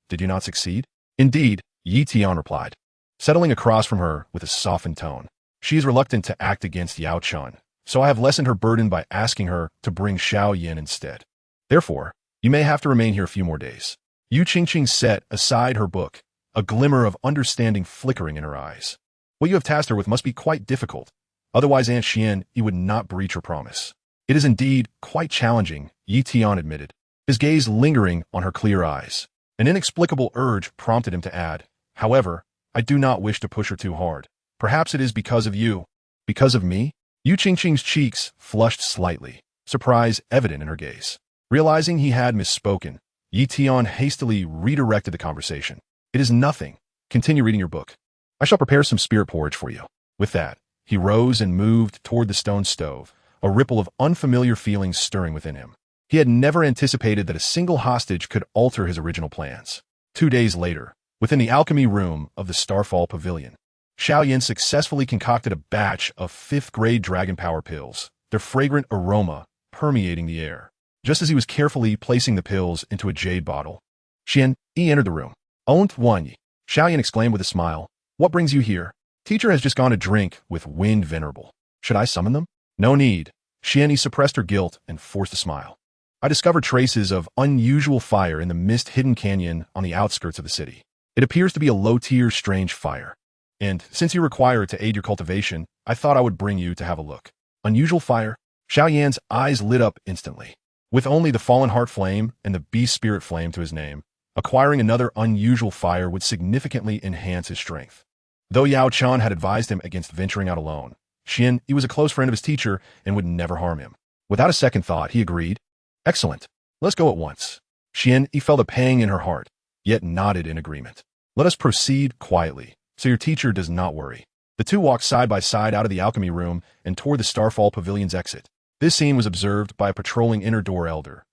did you not succeed?" "Indeed," Tian replied, settling across from her with a softened tone. "She is reluctant to act against Yao Chen, so I have lessened her burden by asking her to bring Xiao Yan instead. Therefore, you may have to remain here a few more days." Yu Qingqing set aside her book, a glimmer of understanding flickering in her eyes. "What you have tasked her with must be quite difficult. Otherwise Aunt Xian would not breach her promise." "It is indeed quite challenging," Tian admitted, his gaze lingering on her clear eyes. An inexplicable urge prompted him to add, "However, I do not wish to push her too hard. Perhaps it is because of you." "Because of me?" Yu Qingqing's cheeks flushed slightly, surprise evident in her gaze. Realizing he had misspoken, Tian hastily redirected the conversation. "It is nothing. Continue reading your book. I shall prepare some spirit porridge for you." With that, he rose and moved toward the stone stove, a ripple of unfamiliar feelings stirring within him. He had never anticipated that a single hostage could alter his original plans. 2 days later, within the alchemy room of the Starfall Pavilion, Xiao Yan successfully concocted a batch of 5th-grade dragon power pills, their fragrant aroma permeating the air. Just as he was carefully placing the pills into a jade bottle, Xian entered the room. "Aunt Wanyi," Xiao Yan exclaimed with a smile. "What brings you here?" "Teacher has just gone to drink with Wind Venerable. Should I summon them?" "No need." Xian suppressed her guilt and forced a smile. "I discovered traces of unusual fire in the mist-hidden canyon on the outskirts of the city. It appears to be a low-tier strange fire. And since you require it to aid your cultivation, I thought I would bring you to have a look." "Unusual fire?" Xiao Yan's eyes lit up instantly. With only the Fallen Heart Flame and the Beast Spirit Flame to his name, acquiring another unusual fire would significantly enhance his strength. Though Yao Chan had advised him against venturing out alone, Xian was a close friend of his teacher and would never harm him. Without a second thought, he agreed. "Excellent. Let's go at once." Xian felt a pang in her heart, yet nodded in agreement. "Let us proceed quietly, so your teacher does not worry." The two walked side by side out of the alchemy room and toward the Starfall Pavilion's exit. This scene was observed by a patrolling inner door elder.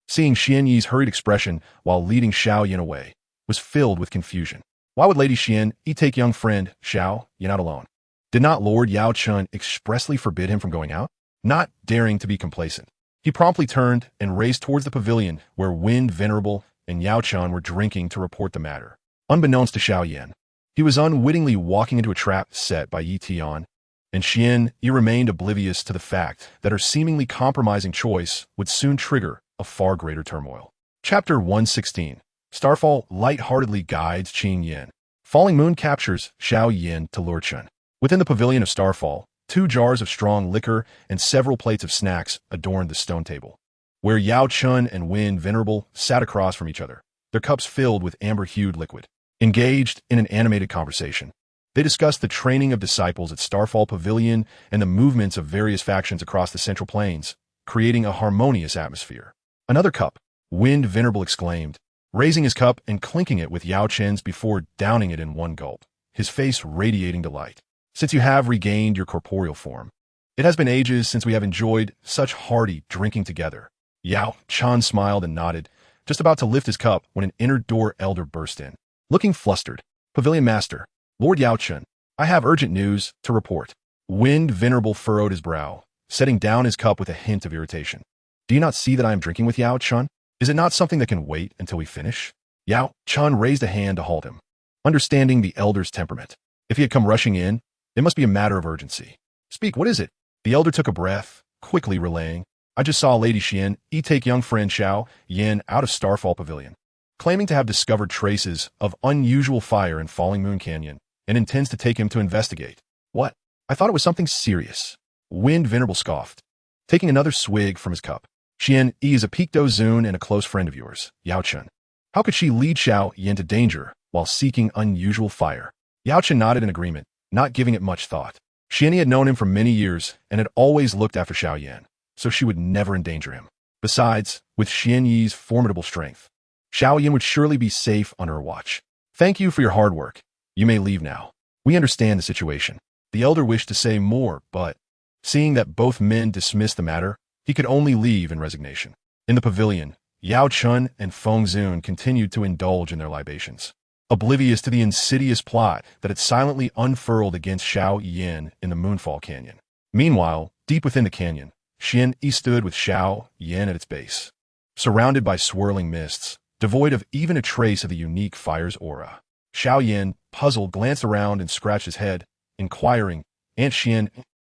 Seeing Xian Yi's hurried expression while leading Xiao Yan away was filled with confusion. Why would Lady Xian take young friend Xiao Yan out alone? Did not Lord Yao Chun expressly forbid him from going out? Not daring to be complacent, He promptly turned and raced towards the pavilion where Wind Venerable and Yao Chun were drinking to report the matter. Unbeknownst to Xiao Yan, he was unwittingly walking into a trap set by Yi Tian, and Xian Yi remained oblivious to the fact that her seemingly compromising choice would soon trigger a far greater turmoil. Chapter 116. Starfall lightheartedly guides Qing Yin. Falling Moon captures Xiao Yan to Lord Chun. Within the pavilion of Starfall, 2 jars of strong liquor and several plates of snacks adorned the stone table, where Yao Chun and Wind Venerable sat across from each other, their cups filled with amber-hued liquid. Engaged in an animated conversation, they discussed the training of disciples at Starfall Pavilion and the movements of various factions across the Central Plains, creating a harmonious atmosphere. Another cup, Wind Venerable exclaimed, raising his cup and clinking it with Yao Chen's before downing it in one gulp, his face radiating delight. Since you have regained your corporeal form, it has been ages since we have enjoyed such hearty drinking together. Yao Chun smiled and nodded, just about to lift his cup when an inner door elder burst in. Looking flustered, Pavilion Master, Lord Yao Chun, I have urgent news to report. Wind Venerable furrowed his brow, setting down his cup with a hint of irritation. Do you not see that I am drinking with Yao Chun? Is it not something that can wait until we finish? Yao Chun raised a hand to halt him, understanding the elder's temperament. If he had come rushing in, it must be a matter of urgency. Speak, what is it? The elder took a breath, quickly relaying, I just saw Lady Xian Yi take young friend Xiao Yan out of Starfall Pavilion, claiming to have discovered traces of unusual fire in Falling Moon Canyon, and intends to take him to investigate. What? I thought it was something serious. Wind Venerable scoffed, taking another swig from his cup. Xian Yi is a Picto Zun and a close friend of yours, Yao Chun. How could she lead Xiao Yan to danger while seeking unusual fire? Yao Chun nodded in agreement, not giving it much thought. Xian Yi had known him for many years and had always looked after Xiao Yan, so she would never endanger him. Besides, with Xian Yi's formidable strength, Xiao Yan would surely be safe under her watch. Thank you for your hard work. You may leave now. We understand the situation. The elder wished to say more, but seeing that both men dismissed the matter, he could only leave in resignation. In the pavilion, Yao Chun and Feng Zun continued to indulge in their libations, oblivious to the insidious plot that had silently unfurled against Xiao Yan in the Moonfall Canyon. Meanwhile, deep within the canyon, Xian Yi stood with Xiao Yan at its base, surrounded by swirling mists, devoid of even a trace of the unique fire's aura. Xiao Yan, puzzled, glanced around and scratched his head, inquiring, Aunt Xian,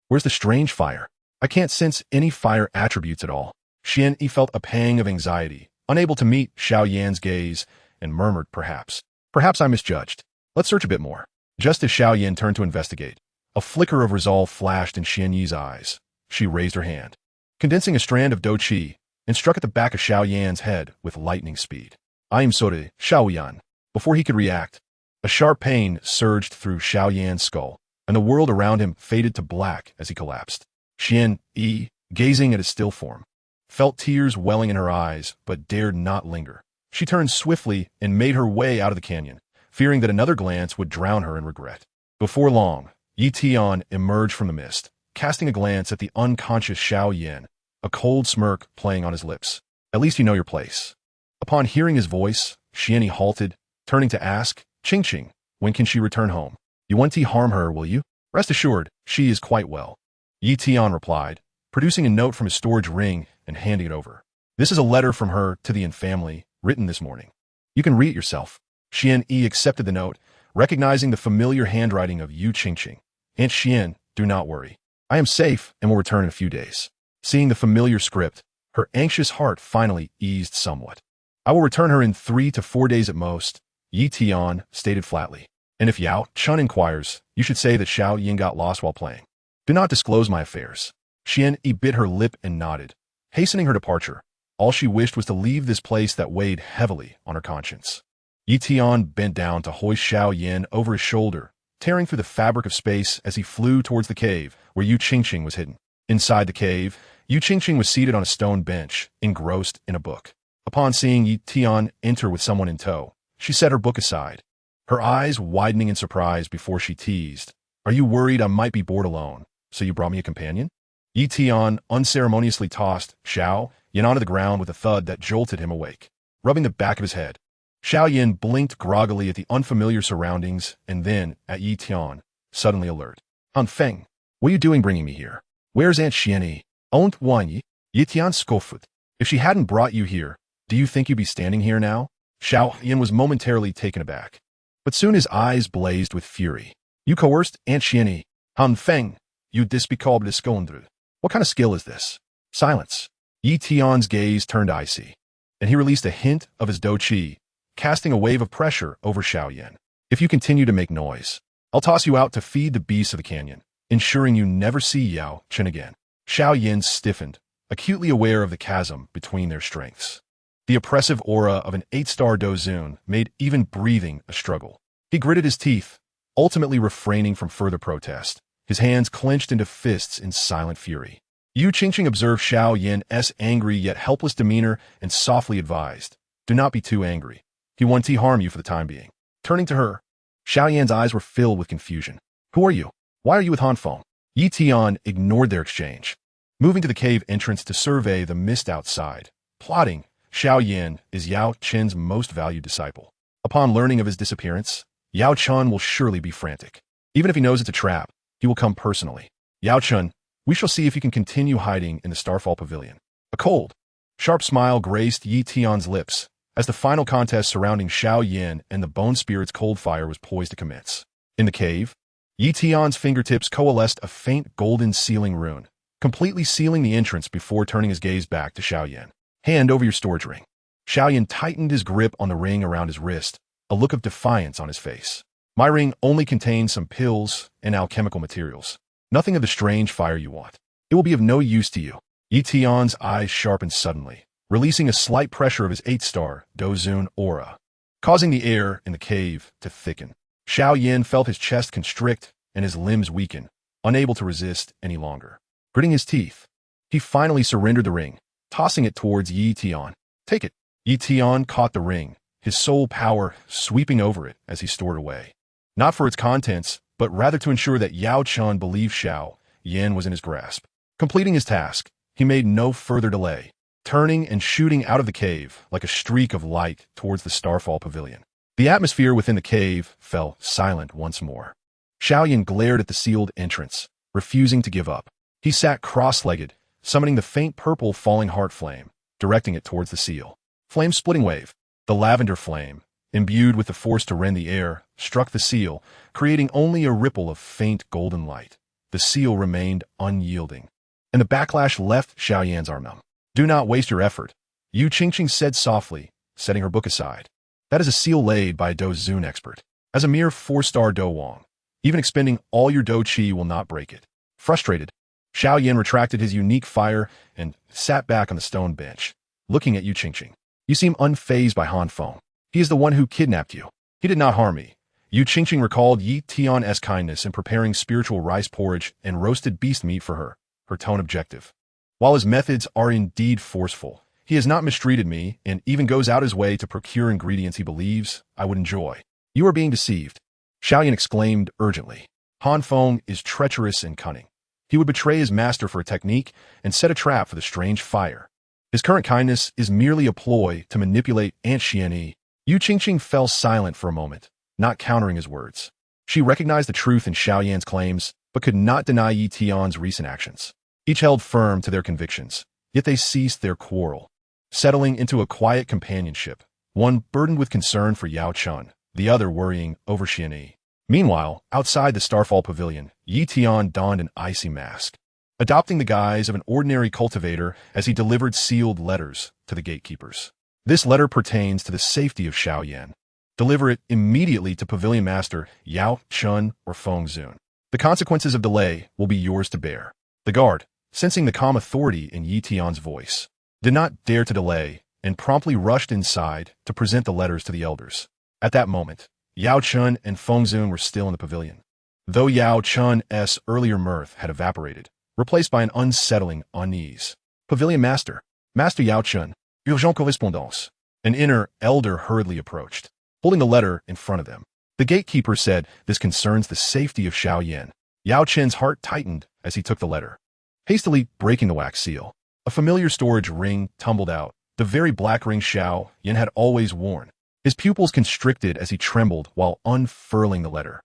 where's the strange fire? I can't sense any fire attributes at all. Xian Yi felt a pang of anxiety, unable to meet Xiao Yan's gaze, and murmured, perhaps I misjudged. Let's search a bit more. Just as Xiao Yan turned to investigate, a flicker of resolve flashed in Xian Yi's eyes. She raised her hand, condensing a strand of Dou Qi, and struck at the back of Xiao Yan's head with lightning speed. I am sorry, Xiao Yan. Before he could react, a sharp pain surged through Xiao Yan's skull, and the world around him faded to black as he collapsed. Xian Yi, gazing at his still form, felt tears welling in her eyes, but dared not linger. She turned swiftly and made her way out of the canyon, fearing that another glance would drown her in regret. Before long, Yi Tian emerged from the mist, casting a glance at the unconscious Xiao Yan, a cold smirk playing on his lips. At least you know your place. Upon hearing his voice, Xian Yi halted, turning to ask, Qing, when can she return home? You won't harm her, will you? Rest assured, she is quite well. Yi Tian replied, producing a note from his storage ring and handing it over. This is a letter from her to the Yin family, written this morning. You can read it yourself. Xian Yi accepted the note, recognizing the familiar handwriting of Yu Qing. Aunt Xian, do not worry. I am safe and will return in a few days. Seeing the familiar script, her anxious heart finally eased somewhat. I will return her in 3 to 4 days at most, Yi Tian stated flatly. And if Yao Chun inquires, you should say that Xiao Yan got lost while playing. Do not disclose my affairs. Xian Yi bit her lip and nodded, hastening her departure. All she wished was to leave this place that weighed heavily on her conscience. Yi Tian bent down to hoist Xiao Yan over his shoulder, tearing through the fabric of space as he flew towards the cave where Yu Qing was hidden. Inside the cave, Yu Qing was seated on a stone bench, engrossed in a book. Upon seeing Yi Tian enter with someone in tow, she set her book aside, her eyes widening in surprise before she teased, Are you worried I might be bored alone, so you brought me a companion? Yi Tian unceremoniously tossed Xiao Yan onto the ground with a thud that jolted him awake, rubbing the back of his head. Xiao Yan blinked groggily at the unfamiliar surroundings and then at Yi Tian, suddenly alert. Han Feng, what are you doing bringing me here? Where's Aunt Xian Yi? Aunt Wan Yi? Tian scoffed. If she hadn't brought you here, do you think you'd be standing here now? Xiao Yan was momentarily taken aback. But soon his eyes blazed with fury. You coerced Ancienne. Han Feng, you despicable scoundrel. What kind of skill is this? Silence. Tian's gaze turned icy, and he released a hint of his Dou Qi, casting a wave of pressure over Xiao Yan. If you continue to make noise, I'll toss you out to feed the beasts of the canyon, ensuring you never see Yao Chen again. Xiao Yan stiffened, acutely aware of the chasm between their strengths. The oppressive aura of an 8-star Dozun made even breathing a struggle. He gritted his teeth, ultimately refraining from further protest, his hands clenched into fists in silent fury. Yu Qingqing observed Xiao Yan's angry yet helpless demeanor and softly advised, do not be too angry. He won't harm you for the time being. Turning to her, Xiao Yan's eyes were filled with confusion. Who are you? Why are you with Han Feng? Tian ignored their exchange, moving to the cave entrance to survey the mist outside, plotting, Xiao Yan is Yao Chen's most valued disciple. Upon learning of his disappearance, Yao Chen will surely be frantic. Even if he knows it's a trap, he will come personally. Yao Chen, we shall see if you can continue hiding in the Starfall Pavilion. A cold, sharp smile graced Tian's lips as the final contest surrounding Xiao Yan and the Bone Spirit's cold fire was poised to commence. In the cave, Tian's fingertips coalesced a faint golden sealing rune, completely sealing the entrance before turning his gaze back to Xiao Yan. Hand over your storage ring. Xiao Yan tightened his grip on the ring around his wrist, a look of defiance on his face. My ring only contains some pills and alchemical materials. Nothing of the strange fire you want. It will be of no use to you. Tian's eyes sharpened suddenly, releasing a slight pressure of his 8-star Dozun aura, causing the air in the cave to thicken. Xiao Yan felt his chest constrict and his limbs weaken, unable to resist any longer. Gritting his teeth, he finally surrendered the ring, tossing it towards Tian. Take it. Tian caught the ring, his soul power sweeping over it as he stored away. Not for its contents, but rather to ensure that Yao Chen believed Xiao Yan was in his grasp. Completing his task, he made no further delay, turning and shooting out of the cave like a streak of light towards the Starfall Pavilion. The atmosphere within the cave fell silent once more. Xiao Yan glared at the sealed entrance, refusing to give up. He sat cross-legged, summoning the faint purple falling heart flame, directing it towards the seal. Flame-splitting wave. The lavender flame, imbued with the force to rend the air, struck the seal, creating only a ripple of faint golden light. The seal remained unyielding, and the backlash left Xiao Yan's arm numb. Do not waste your effort, Yu Qingqing said softly, setting her book aside. That is a seal laid by a Dozun expert. As a mere 4-star Dou Huang, even expending all your Dou Qi will not break it. Frustrated, Xiao Yan retracted his unique fire and sat back on the stone bench, looking at Yu Qingqing. You seem unfazed by Han Feng. He is the one who kidnapped you. He did not harm me. Yu Qingqing recalled Tian's kindness in preparing spiritual rice porridge and roasted beast meat for her, her tone objective. While his methods are indeed forceful, he has not mistreated me and even goes out his way to procure ingredients he believes I would enjoy. You are being deceived, Xiao Yan exclaimed urgently. Han Feng is treacherous and cunning. He would betray his master for a technique and set a trap for the strange fire. His current kindness is merely a ploy to manipulate Ancienne. Yu Qingqing fell silent for a moment, not countering his words. She recognized the truth in Xiao Yan's claims, but could not deny Tian's recent actions. Each held firm to their convictions, yet they ceased their quarrel, settling into a quiet companionship, one burdened with concern for Yao Chen, the other worrying over Xianye. Meanwhile, outside the Starfall Pavilion, Tian donned an icy mask, adopting the guise of an ordinary cultivator as he delivered sealed letters to the gatekeepers. This letter pertains to the safety of Xiao Yan. Deliver it immediately to Pavilion Master Yao Chen or Feng Zun. The consequences of delay will be yours to bear. The guard, sensing the calm authority in Tian's voice, did not dare to delay and promptly rushed inside to present the letters to the elders. At that moment, Yao Chen and Feng Zun were still in the pavilion, though Yao Chen's earlier mirth had evaporated, replaced by an unsettling unease. Pavilion Master, Master Yao Chen, urgent correspondance. An inner elder hurriedly approached, holding the letter in front of them. The gatekeeper said this concerns the safety of Xiao Yan. Yao Chen's heart tightened as he took the letter, hastily breaking the wax seal. A familiar storage ring tumbled out, the very black ring Xiao Yan had always worn. His pupils constricted as he trembled while unfurling the letter.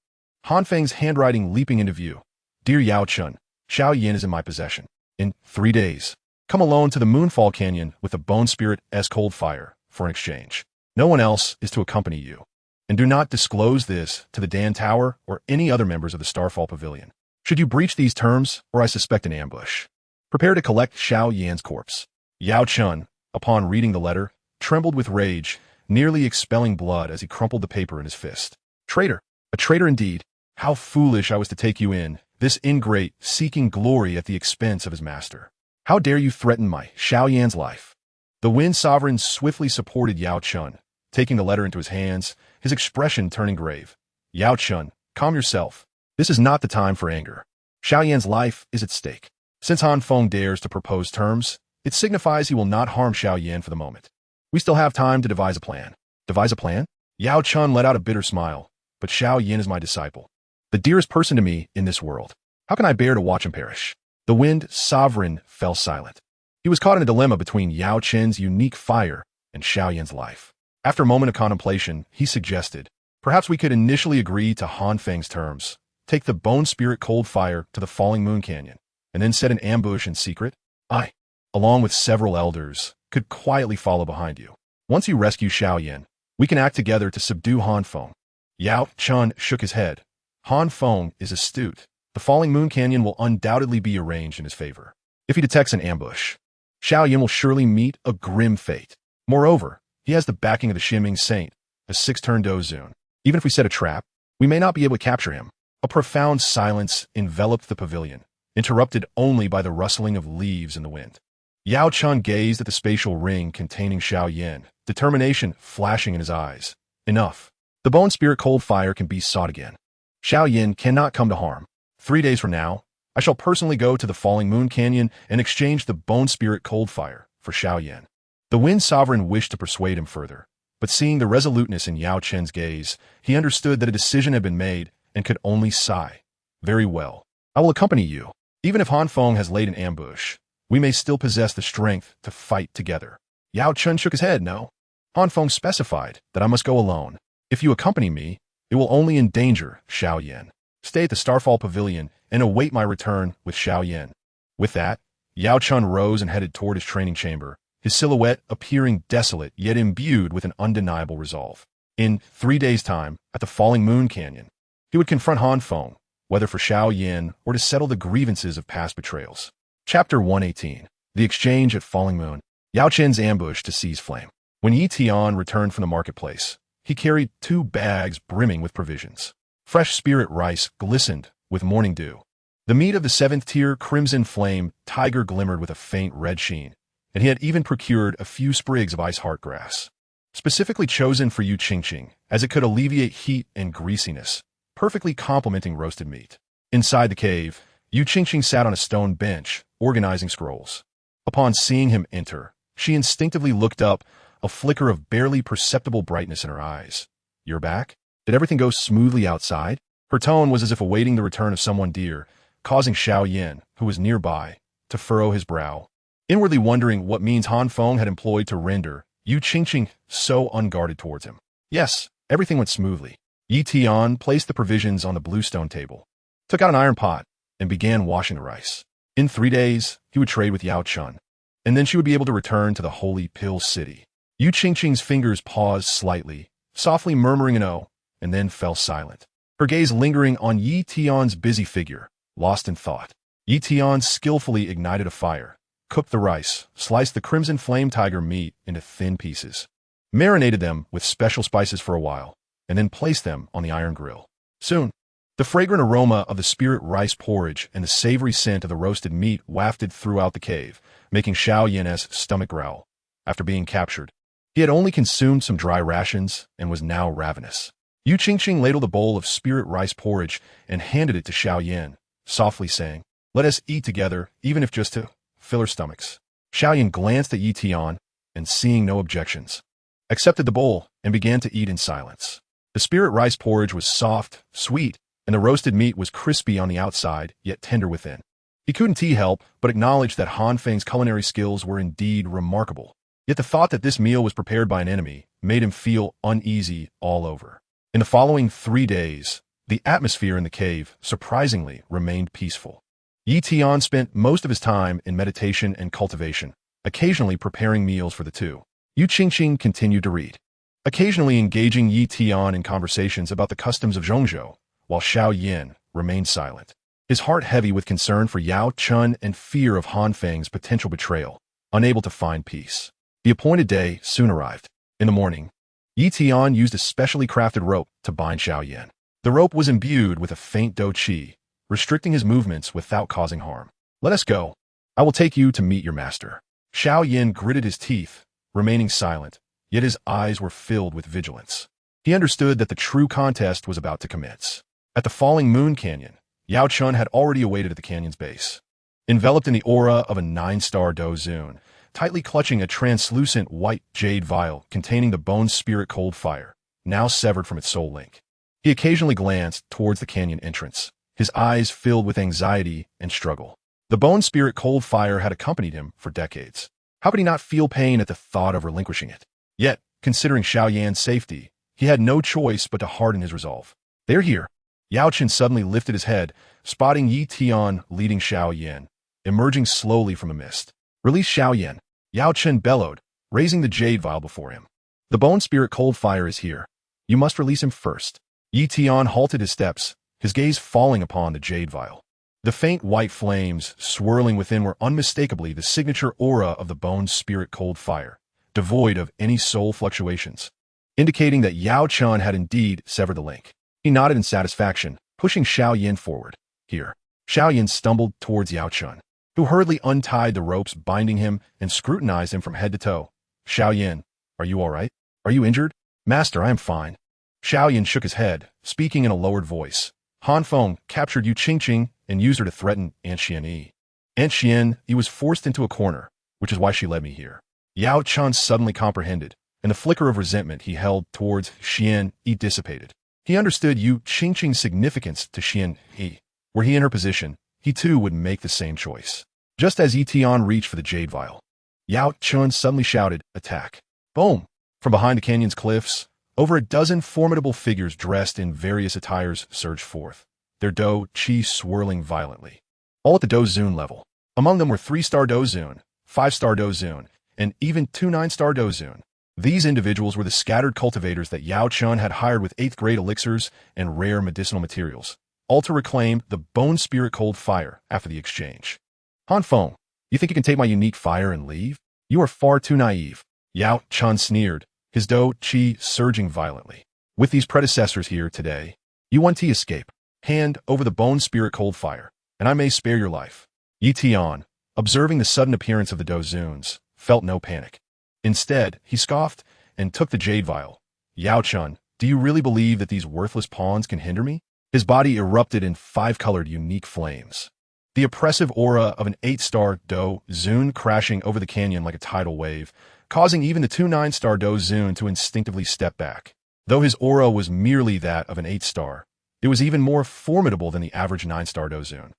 Han Feng's handwriting leaping into view. Dear Yao Chen, Xiao Yan is in my possession. In 3 days, Come alone to the Moonfall Canyon with the Bone Spirit-esque cold fire for an exchange. No one else is to accompany you. And do not disclose this to the Dan Tower or any other members of the Starfall Pavilion. Should you breach these terms, or I suspect an ambush, prepare to collect Xiao Yan's corpse. Yao Chun, upon reading the letter, trembled with rage, nearly expelling blood as he crumpled the paper in his fist. Traitor! A traitor indeed! How foolish I was to take you in, this ingrate seeking glory at the expense of his master. How dare you threaten my Xiao Yan's life? The Wind Sovereign swiftly supported Yao Chun, taking the letter into his hands, his expression turning grave. Yao Chun, calm yourself. This is not the time for anger. Xiao Yan's life is at stake. Since Han Feng dares to propose terms, it signifies he will not harm Xiao Yan for the moment. We still have time to devise a plan. Devise a plan? Yao Chun let out a bitter smile, but Xiao Yan is my disciple, the dearest person to me in this world. How can I bear to watch him perish? The Wind Sovereign fell silent. He was caught in a dilemma between Yao Chen's unique fire and Xiao Yan's life. After a moment of contemplation, he suggested, perhaps we could initially agree to Han Feng's terms, take the Bone Spirit cold fire to the Falling Moon Canyon, and then set an ambush in secret. I, along with several elders, could quietly follow behind you. Once you rescue Xiao Yan, we can act together to subdue Han Feng. Yao Chun shook his head. Han Feng is astute. The Falling Moon Canyon will undoubtedly be arranged in his favor. If he detects an ambush, Xiao Yan will surely meet a grim fate. Moreover, he has the backing of the Shimming Saint, a 6-turn Dou Zun. Even if we set a trap, we may not be able to capture him. A profound silence enveloped the pavilion, interrupted only by the rustling of leaves in the wind. Yao Chun gazed at the spatial ring containing Xiao Yan, determination flashing in his eyes. Enough. The Bone Spirit cold fire can be sought again. Xiao Yan cannot come to harm. 3 days from now, I shall personally go to the Falling Moon Canyon and exchange the Bone Spirit cold fire for Xiao Yan. The Wind Sovereign wished to persuade him further, but seeing the resoluteness in Yao Chen's gaze, he understood that a decision had been made and could only sigh. Very well. I will accompany you. Even if Han Feng has laid an ambush, we may still possess the strength to fight together. Yao Chun shook his head. No. Han Feng specified that I must go alone. If you accompany me, it will only endanger Xiao Yan. Stay at the Starfall Pavilion and await my return with Xiao Yan. With that, Yao Chun rose and headed toward his training chamber, his silhouette appearing desolate yet imbued with an undeniable resolve. In 3 days' time, at the Falling Moon Canyon, he would confront Han Feng, whether for Xiao Yan or to settle the grievances of past betrayals. Chapter 118. The Exchange at Falling Moon. Yao Chen's ambush to seize flame. When Tian returned from the marketplace, he carried 2 bags brimming with provisions. Fresh spirit rice glistened with morning dew. The meat of the 7th-tier Crimson Flame tiger glimmered with a faint red sheen, and he had even procured a few sprigs of ice heart grass, specifically chosen for Yu Qingqing, as it could alleviate heat and greasiness, perfectly complementing roasted meat. Inside the cave, Yu Qingqing sat on a stone bench, organizing scrolls. Upon seeing him enter, she instinctively looked up, a flicker of barely perceptible brightness in her eyes. You're back? Did everything go smoothly outside? Her tone was as if awaiting the return of someone dear, causing Xiao Yan, who was nearby, to furrow his brow, inwardly wondering what means Han Feng had employed to render Yu Qingqing so unguarded towards him. Yes, everything went smoothly. Yi Tian placed the provisions on the bluestone table, took out an iron pot, and began washing the rice. In 3 days, he would trade with Yao Chun, and then she would be able to return to the Holy Pill City. Yu Qingqing's fingers paused slightly, softly murmuring an "oh," and then fell silent, her gaze lingering on Yi Tian's busy figure, lost in thought. Yi Tian skillfully ignited a fire, cooked the rice, sliced the Crimson Flame tiger meat into thin pieces, marinated them with special spices for a while, and then placed them on the iron grill. Soon, the fragrant aroma of the spirit rice porridge and the savory scent of the roasted meat wafted throughout the cave, making Xiao Yan's stomach growl. After being captured, he had only consumed some dry rations and was now ravenous. Yu Qingqing ladled a bowl of spirit rice porridge and handed it to Xiao Yan, softly saying, "Let us eat together, even if just to fill our stomachs." Xiao Yan glanced at Yi Tian and, seeing no objections, accepted the bowl and began to eat in silence. The spirit rice porridge was soft, sweet, and the roasted meat was crispy on the outside, yet tender within. He couldn't help but acknowledge that Han Feng's culinary skills were indeed remarkable. Yet the thought that this meal was prepared by an enemy made him feel uneasy all over. In the following 3 days, the atmosphere in the cave, surprisingly, remained peaceful. Yi Tian spent most of his time in meditation and cultivation, occasionally preparing meals for the two. Yu Qingqing continued to read, occasionally engaging Yi Tian in conversations about the customs of Zhongzhou, while Xiao Yan remained silent, his heart heavy with concern for Yao Chun and fear of Han Feng's potential betrayal, unable to find peace. The appointed day soon arrived. In the morning, Yi Tian used a specially crafted rope to bind Xiao Yan. The rope was imbued with a faint Dou Qi, restricting his movements without causing harm. Let us go. I will take you to meet your master. Xiao Yan gritted his teeth, remaining silent, yet his eyes were filled with vigilance. He understood that the true contest was about to commence. At the falling moon canyon, Yao Chun had already awaited at the canyon's base. Enveloped in the aura of a 9-star Dou Zun, tightly clutching a translucent white jade vial containing the bone spirit cold fire, now severed from its soul link. He occasionally glanced towards the canyon entrance, his eyes filled with anxiety and struggle. The bone spirit cold fire had accompanied him for decades. How could he not feel pain at the thought of relinquishing it? Yet, considering Xiao Yan's safety, he had no choice but to harden his resolve. They're here. Yao Chen suddenly lifted his head, spotting Yi Tian leading Xiao Yan, emerging slowly from a mist. Release Xiao Yan. Yao Chen bellowed, raising the jade vial before him. The bone spirit cold fire is here. You must release him first. Yi Tian halted his steps, his gaze falling upon the jade vial. The faint white flames swirling within were unmistakably the signature aura of the bone spirit cold fire, devoid of any soul fluctuations, indicating that Yao Chun had indeed severed the link. He nodded in satisfaction, pushing Xiao Yan forward. Here. Xiao Yan stumbled towards Yao Chun, who hurriedly untied the ropes binding him and scrutinized him from head to toe. Xiao Yan, are you all right? Are you injured? Master, I am fine. Xiao Yan shook his head, speaking in a lowered voice. Han Feng captured Yu Qingqing and used her to threaten Aunt Xian. Aunt Xian, he was forced into a corner, which is why she led me here. Yao Chun suddenly comprehended, and the flicker of resentment he held towards Xian dissipated. He understood Yu Qingqing's significance to Xian He. Were he in her position, he too would make the same choice. Just as Yi Tian reached for the jade vial, Yao Chun suddenly shouted, "Attack!" Boom! From behind the canyon's cliffs, over a dozen formidable figures dressed in various attires surged forth, their Dou Qi swirling violently. All at the Dou Zun level. Among them were 3-star Dou Zun, 5-star Dou Zun, and even 2 9-star Dou Zun. These individuals were the scattered cultivators that Yao Chun had hired with 8th-grade elixirs and rare medicinal materials, all to reclaim the bone spirit cold fire after the exchange. Han Feng, you think you can take my unique fire and leave? You are far too naive. Yao Chun sneered, his Dou Qi surging violently. With these predecessors here today, you want to escape. Hand over the bone spirit cold fire, and I may spare your life. Yi Tian, observing the sudden appearance of the Dou Zuns, felt no panic. Instead, he scoffed and took the jade vial. Yao Chun, do you really believe that these worthless pawns can hinder me? His body erupted in 5-colored unique flames. The oppressive aura of an 8-star Dou Zun crashing over the canyon like a tidal wave, causing even the 2 9-star Dou Zun to instinctively step back. Though his aura was merely that of an 8-star, it was even more formidable than the average 9-star Dou Zun,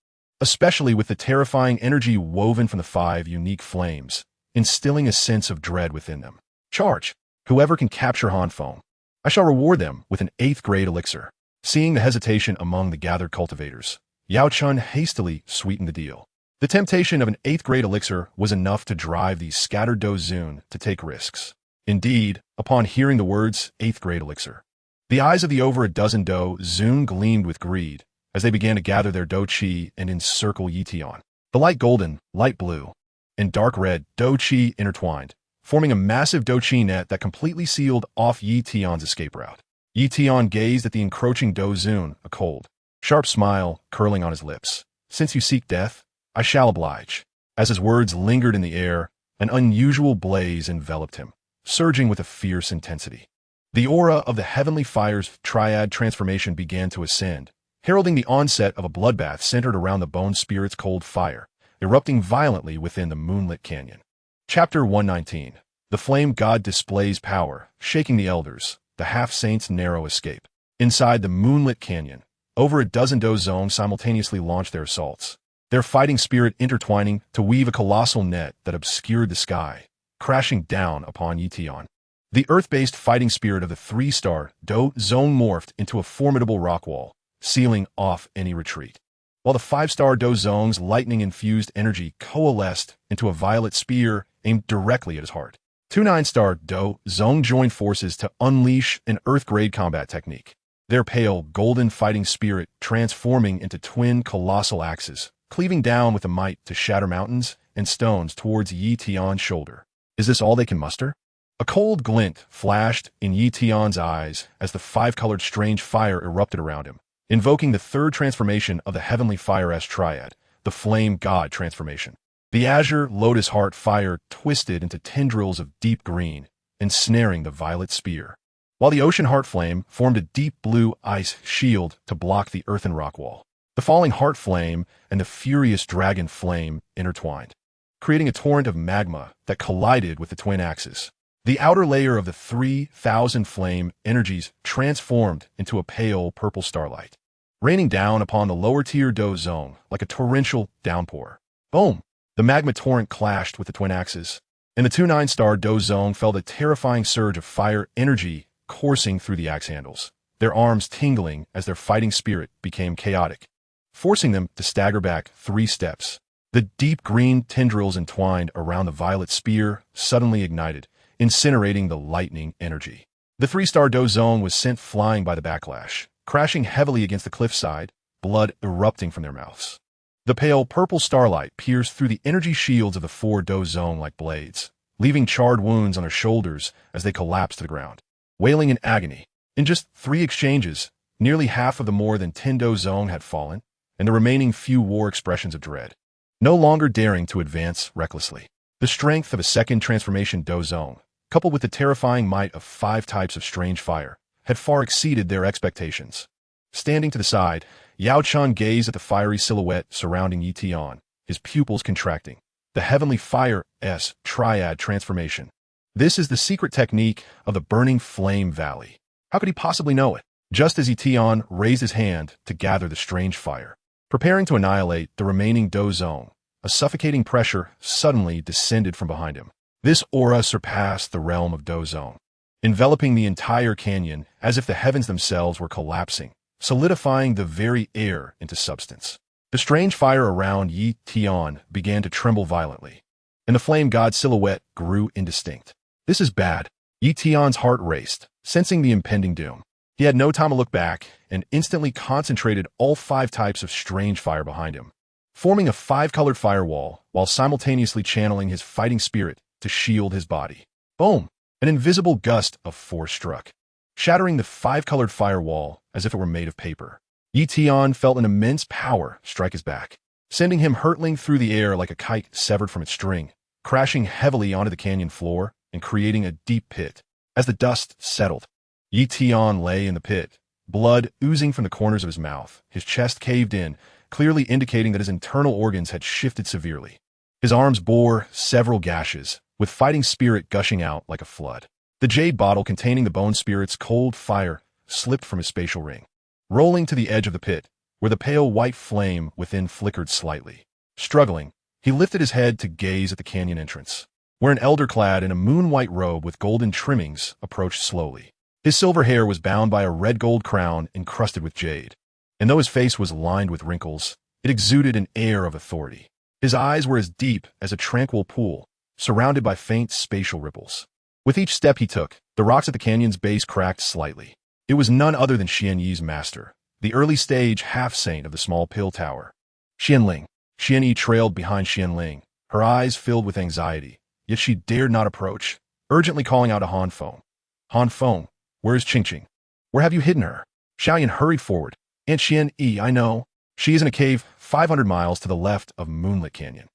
especially with the terrifying energy woven from the 5 unique flames, instilling a sense of dread within them. Charge! Whoever can capture Han Feng, I shall reward them with an 8th-grade elixir. Seeing the hesitation among the gathered cultivators, Yao Chun hastily sweetened the deal. The temptation of an 8th-grade elixir was enough to drive these scattered Dou Zun to take risks. Indeed, upon hearing the words 8th-grade elixir, the eyes of the over a dozen Dou Zun gleamed with greed as they began to gather their Dou Qi and encircle Yi Tian. The light golden, light blue, and dark red Dou Qi intertwined, forming a massive Dou Qi net that completely sealed off Yi Tian's escape route. Yi Tian gazed at the encroaching Dou Zun, a cold, sharp smile curling on his lips. Since you seek death, I shall oblige. As his words lingered in the air, an unusual blaze enveloped him, surging with a fierce intensity. The aura of the heavenly fire's triad transformation began to ascend, heralding the onset of a bloodbath centered around the bone spirit's cold fire, erupting violently within the moonlit canyon. Chapter 119. The Flame God displays power, shaking the elders, the half-saints' narrow escape. Inside the moonlit canyon, over a dozen Dou Zun simultaneously launched their assaults, their fighting spirit intertwining to weave a colossal net that obscured the sky, crashing down upon Yi Tian. The earth-based fighting spirit of the 3-star Dou Zun morphed into a formidable rock wall, sealing off any retreat. while the 5-star Dou Zong's lightning-infused energy coalesced into a violet spear aimed directly at his heart. 2 9-star Dou Zong joined forces to unleash an Earth-grade combat technique, their pale, golden fighting spirit transforming into twin colossal axes, cleaving down with a might to shatter mountains and stones towards Yi Tian's shoulder. Is this all they can muster? A cold glint flashed in Yi Tian's eyes as the 5-colored strange fire erupted around him, invoking the 3rd transformation of the heavenly fire as triad, the flame god transformation. The azure lotus heart fire twisted into tendrils of deep green, ensnaring the violet spear, while the ocean heart flame formed a deep blue ice shield to block the earthen rock wall. The falling heart flame and the furious dragon flame intertwined, creating a torrent of magma that collided with the twin axes. The outer layer of the 3,000 flame energies transformed into a pale purple starlight, raining down upon the lower-tier Dou Zong like a torrential downpour. Boom! The magma torrent clashed with the twin axes, and the 2 9-star Dou Zong felt a terrifying surge of fire energy coursing through the axe handles, their arms tingling as their fighting spirit became chaotic, forcing them to stagger back 3 steps. The deep green tendrils entwined around the violet spear suddenly ignited, incinerating the lightning energy. The 3-star Dou Zong was sent flying by the backlash, crashing heavily against the cliffside, blood erupting from their mouths. The pale purple starlight pierced through the energy shields of the 4 Dou Zong like blades, leaving charred wounds on their shoulders as they collapsed to the ground, wailing in agony. In just 3 exchanges, nearly half of the more than 10 Dou Zong had fallen, and the remaining few wore expressions of dread, no longer daring to advance recklessly. The strength of a 2nd transformation Dou Zong, coupled with the terrifying might of 5 types of strange fire, had far exceeded their expectations. Standing to the side, Yao Chun gazed at the fiery silhouette surrounding Yi Tian, his pupils contracting. The heavenly fire's triad transformation. This is the secret technique of the Burning Flame Valley. How could he possibly know it? Just as Yi Tian raised his hand to gather the strange fire, preparing to annihilate the remaining Dou Zong, a suffocating pressure suddenly descended from behind him. This aura surpassed the realm of Dou Zong, enveloping the entire canyon as if the heavens themselves were collapsing, solidifying the very air into substance. The strange fire around Yi Tian began to tremble violently, and the flame god silhouette grew indistinct. This is bad. Yi Tian's heart raced, sensing the impending doom. He had no time to look back and instantly concentrated all 5 types of strange fire behind him, forming a 5-colored firewall while simultaneously channeling his fighting spirit to shield his body. Boom! An invisible gust of force struck, shattering the 5-colored firewall as if it were made of paper. Yi Tian felt an immense power strike his back, sending him hurtling through the air like a kite severed from its string, crashing heavily onto the canyon floor and creating a deep pit. As the dust settled, Yi Tian lay in the pit, blood oozing from the corners of his mouth, his chest caved in, clearly indicating that his internal organs had shifted severely. His arms bore several gashes, with fighting spirit gushing out like a flood. The jade bottle containing the bone spirit's cold fire slipped from his spatial ring, rolling to the edge of the pit, where the pale white flame within flickered slightly. Struggling, he lifted his head to gaze at the canyon entrance, where an elder clad in a moon-white robe with golden trimmings approached slowly. His silver hair was bound by a red-gold crown encrusted with jade, and though his face was lined with wrinkles, it exuded an air of authority. His eyes were as deep as a tranquil pool, surrounded by faint spatial ripples. With each step he took, the rocks at the canyon's base cracked slightly. It was none other than Xian Yi's master, the early-stage half-saint of the small pill tower. Xianling. Xian Yi trailed behind Xianling, her eyes filled with anxiety, yet she dared not approach, urgently calling out to Han Feng. Han Feng, where is Qingqing? Where have you hidden her? Xiao Yan hurried forward. Aunt Xian Yi, I know. She is in a cave 500 miles to the left of Moonlit Canyon.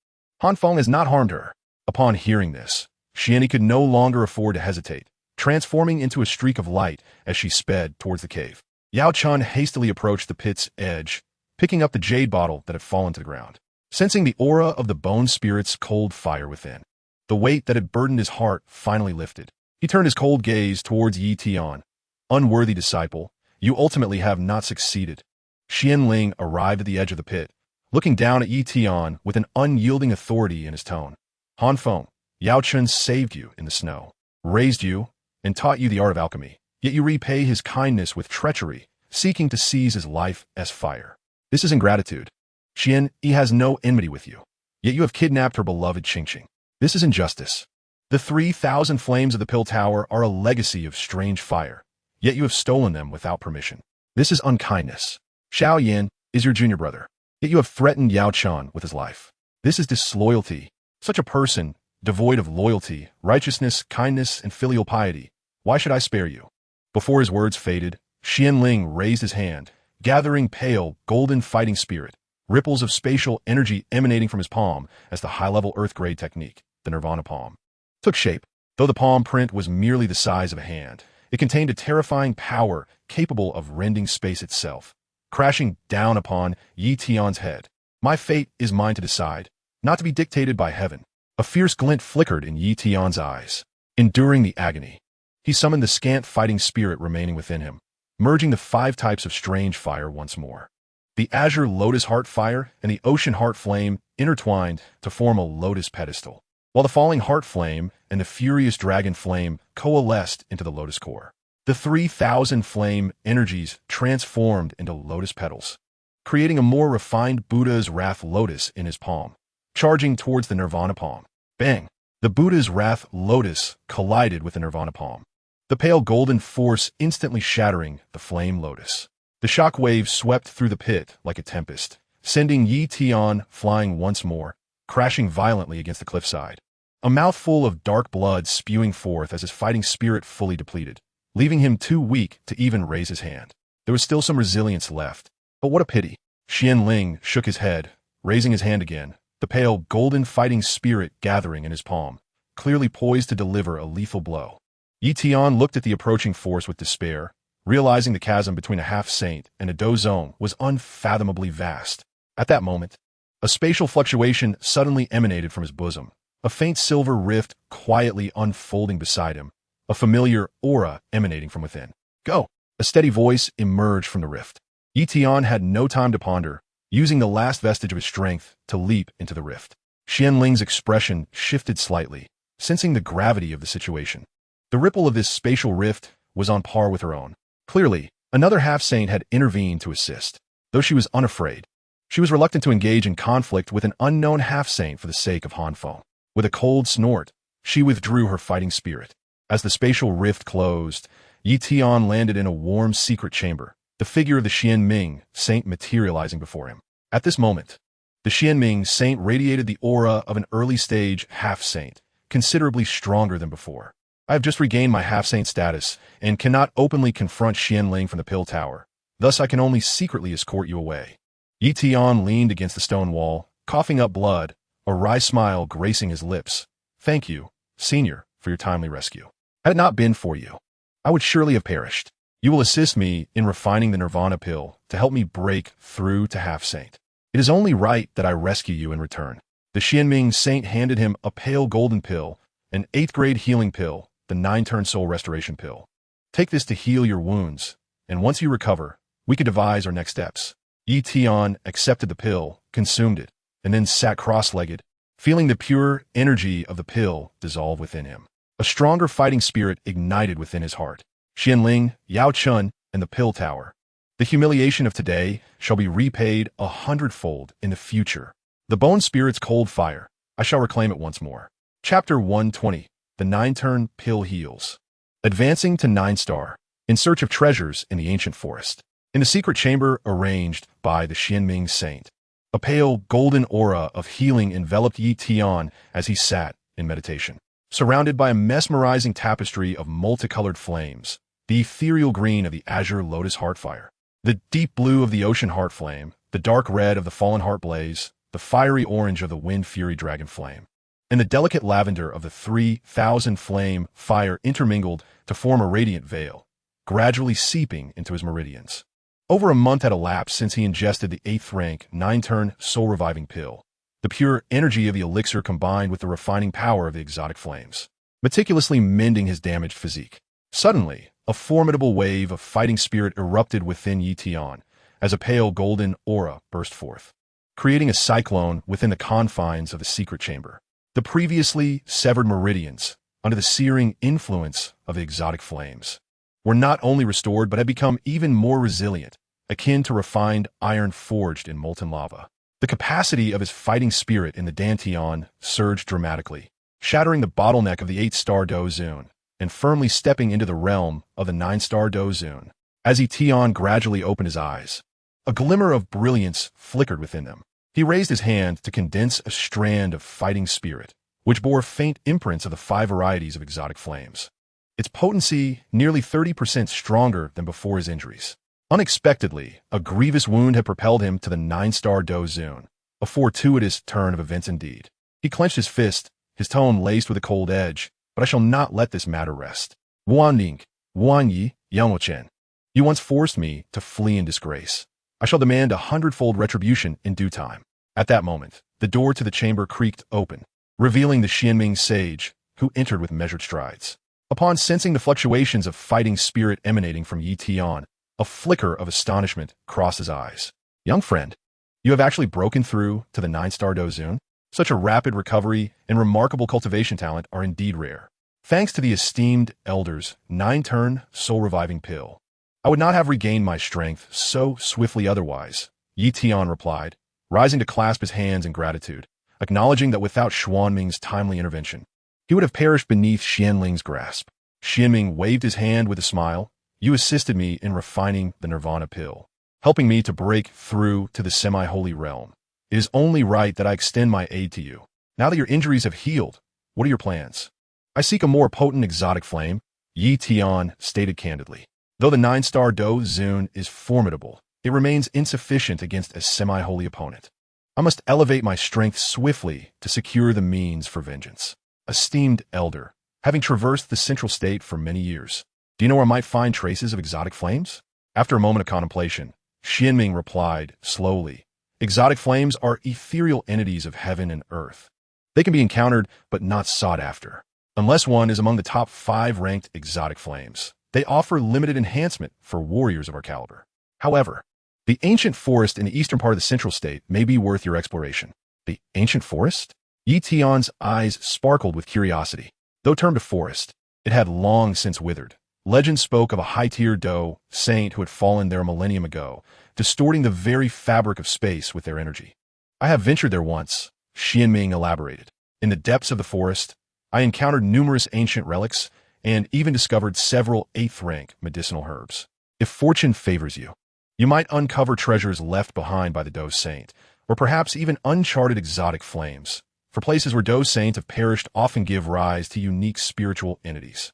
Han Feng has not harmed her. Upon hearing this, Xian Yi could no longer afford to hesitate, transforming into a streak of light as she sped towards the cave. Yao Chun hastily approached the pit's edge, picking up the jade bottle that had fallen to the ground. Sensing the aura of the bone spirit's cold fire within, the weight that had burdened his heart finally lifted. He turned his cold gaze towards Yi Tian. Unworthy disciple, you ultimately have not succeeded. Xianling arrived at the edge of the pit, looking down at Yi Tian with an unyielding authority in his tone. Han Feng, Yao Chun saved you in the snow, raised you, and taught you the art of alchemy, yet you repay his kindness with treachery, seeking to seize his life as fire. This is ingratitude. Xian, he has no enmity with you. Yet you have kidnapped her beloved Qingqing. This is injustice. The 3,000 flames of the Pill Tower are a legacy of strange fire, yet you have stolen them without permission. This is unkindness. Xiao Yan is your junior brother, yet you have threatened Yao Chan with his life. This is disloyalty. Such a person, devoid of loyalty, righteousness, kindness, and filial piety, why should I spare you? Before his words faded, Xianling raised his hand, gathering pale, golden fighting spirit, ripples of spatial energy emanating from his palm as the high-level earth-grade technique, the Nirvana palm, took shape. Though the palm print was merely the size of a hand, it contained a terrifying power capable of rending space itself, crashing down upon Yi Tian's head. My fate is mine to decide, not to be dictated by heaven. A fierce glint flickered in Yi Tian's eyes. Enduring the agony, he summoned the scant fighting spirit remaining within him, merging the 5 types of strange fire once more. The azure lotus heart fire and the ocean heart flame intertwined to form a lotus pedestal, while the falling heart flame and the furious dragon flame coalesced into the lotus core. The 3,000 flame energies transformed into lotus petals, creating a more refined Buddha's wrath lotus in his palm, charging towards the Nirvana palm. Bang! The Buddha's wrath lotus collided with the Nirvana palm, the pale golden force instantly shattering the flame lotus. The shock wave swept through the pit like a tempest, sending Yi Tian flying once more, crashing violently against the cliffside. A mouthful of dark blood spewing forth as his fighting spirit fully depleted, leaving him too weak to even raise his hand. There was still some resilience left, but what a pity. Xianling shook his head, raising his hand again, the pale golden fighting spirit gathering in his palm, clearly poised to deliver a lethal blow. Yi Tian looked at the approaching force with despair, realizing the chasm between a half-saint and a Dou Zone was unfathomably vast. At that moment, a spatial fluctuation suddenly emanated from his bosom, a faint silver rift quietly unfolding beside him, a familiar aura emanating from within. Go! A steady voice emerged from the rift. Yi Tian had no time to ponder, using the last vestige of his strength to leap into the rift. Xianling's expression shifted slightly, sensing the gravity of the situation. The ripple of this spatial rift was on par with her own. Clearly, another half-saint had intervened to assist. Though she was unafraid, she was reluctant to engage in conflict with an unknown half-saint for the sake of Han Feng. With a cold snort, she withdrew her fighting spirit. As the spatial rift closed, Yi Tian landed in a warm secret chamber, the figure of the Xianming saint materializing before him. At this moment, the Xianming saint radiated the aura of an early-stage half-saint, considerably stronger than before. I have just regained my half-saint status and cannot openly confront Xianling from the Pill Tower. Thus I can only secretly escort you away. Yi Tian leaned against the stone wall, coughing up blood, a wry smile gracing his lips. Thank you, Senior, for your timely rescue. Had it not been for you, I would surely have perished. You will assist me in refining the Nirvana pill to help me break through to half-saint. It is only right that I rescue you in return. The Xianming saint handed him a pale golden pill, an 8th-grade healing pill, the 9-turn soul restoration pill. Take this to heal your wounds, and once you recover, we could devise our next steps. Yi Tian accepted the pill, consumed it, and then sat cross-legged, feeling the pure energy of the pill dissolve within him. A stronger fighting spirit ignited within his heart. Xianling, Yao Chun, and the Pill Tower. The humiliation of today shall be repaid 100-fold in the future. The bone spirit's cold fire, I shall reclaim it once more. Chapter 120. The 9-turn pill heals. Advancing to 9-star, in search of treasures in the ancient forest. In the secret chamber arranged by the Xianming saint, a pale golden aura of healing enveloped Yi Tian as he sat in meditation. Surrounded by a mesmerizing tapestry of multicolored flames, the ethereal green of the azure lotus heart fire, the deep blue of the ocean heart flame, the dark red of the fallen heart blaze, the fiery orange of the wind fury dragon flame, and the delicate lavender of the 3,000 flame fire intermingled to form a radiant veil, gradually seeping into his meridians. Over a month had elapsed since he ingested the 8th-rank 9-turn soul-reviving pill, the pure energy of the elixir combined with the refining power of the exotic flames, meticulously mending his damaged physique. Suddenly, a formidable wave of fighting spirit erupted within Yi Tian as a pale golden aura burst forth, creating a cyclone within the confines of the secret chamber. The previously severed meridians, under the searing influence of the exotic flames, were not only restored but had become even more resilient, akin to refined iron forged in molten lava. The capacity of his fighting spirit in the Dantian surged dramatically, shattering the bottleneck of the 8-star Dou Zun, and firmly stepping into the realm of the 9-star Dou Zun. As Tian gradually opened his eyes, a glimmer of brilliance flickered within them. He raised his hand to condense a strand of fighting spirit, which bore faint imprints of the 5 varieties of exotic flames. Its potency nearly 30% stronger than before his injuries. Unexpectedly, a grievous wound had propelled him to the 9-star Dou Zun, a fortuitous turn of events indeed. He clenched his fist, his tone laced with a cold edge, but I shall not let this matter rest. Wan Yi, Yang. You once forced me to flee in disgrace. I shall demand 100-fold retribution in due time. At that moment, the door to the chamber creaked open, revealing the Xianming sage, who entered with measured strides. Upon sensing the fluctuations of fighting spirit emanating from Tian, a flicker of astonishment crossed his eyes. Young friend, you have actually broken through to the 9-star Dou Zun? Such a rapid recovery and remarkable cultivation talent are indeed rare. Thanks to the esteemed elder's 9-turn soul-reviving pill, I would not have regained my strength so swiftly otherwise, Tian replied, rising to clasp his hands in gratitude, acknowledging that without Xuanming's timely intervention, he would have perished beneath Xianling's grasp. Xianming waved his hand with a smile. You assisted me in refining the nirvana pill, helping me to break through to the semi-holy realm. It is only right that I extend my aid to you. Now that your injuries have healed, what are your plans? I seek a more potent exotic flame, Tian stated candidly. Though the 9-star Dou Zun is formidable, it remains insufficient against a semi-holy opponent. I must elevate my strength swiftly to secure the means for vengeance. Esteemed elder, having traversed the central state for many years, do you know where I might find traces of exotic flames? After a moment of contemplation, Xianming replied slowly, exotic flames are ethereal entities of heaven and earth. They can be encountered but not sought after. Unless one is among the top 5 ranked exotic flames, they offer limited enhancement for warriors of our caliber. However, the ancient forest in the eastern part of the central state may be worth your exploration. The ancient forest? Tian's eyes sparkled with curiosity. Though termed a forest, it had long since withered. Legend spoke of a high-tier Dou saint who had fallen there a millennium ago, distorting the very fabric of space with their energy. I have ventured there once, Xianming elaborated. In the depths of the forest, I encountered numerous ancient relics and even discovered several 8th-rank medicinal herbs. If fortune favors you, you might uncover treasures left behind by the Dou saint, or perhaps even uncharted exotic flames, for places where Dou saints have perished often give rise to unique spiritual entities.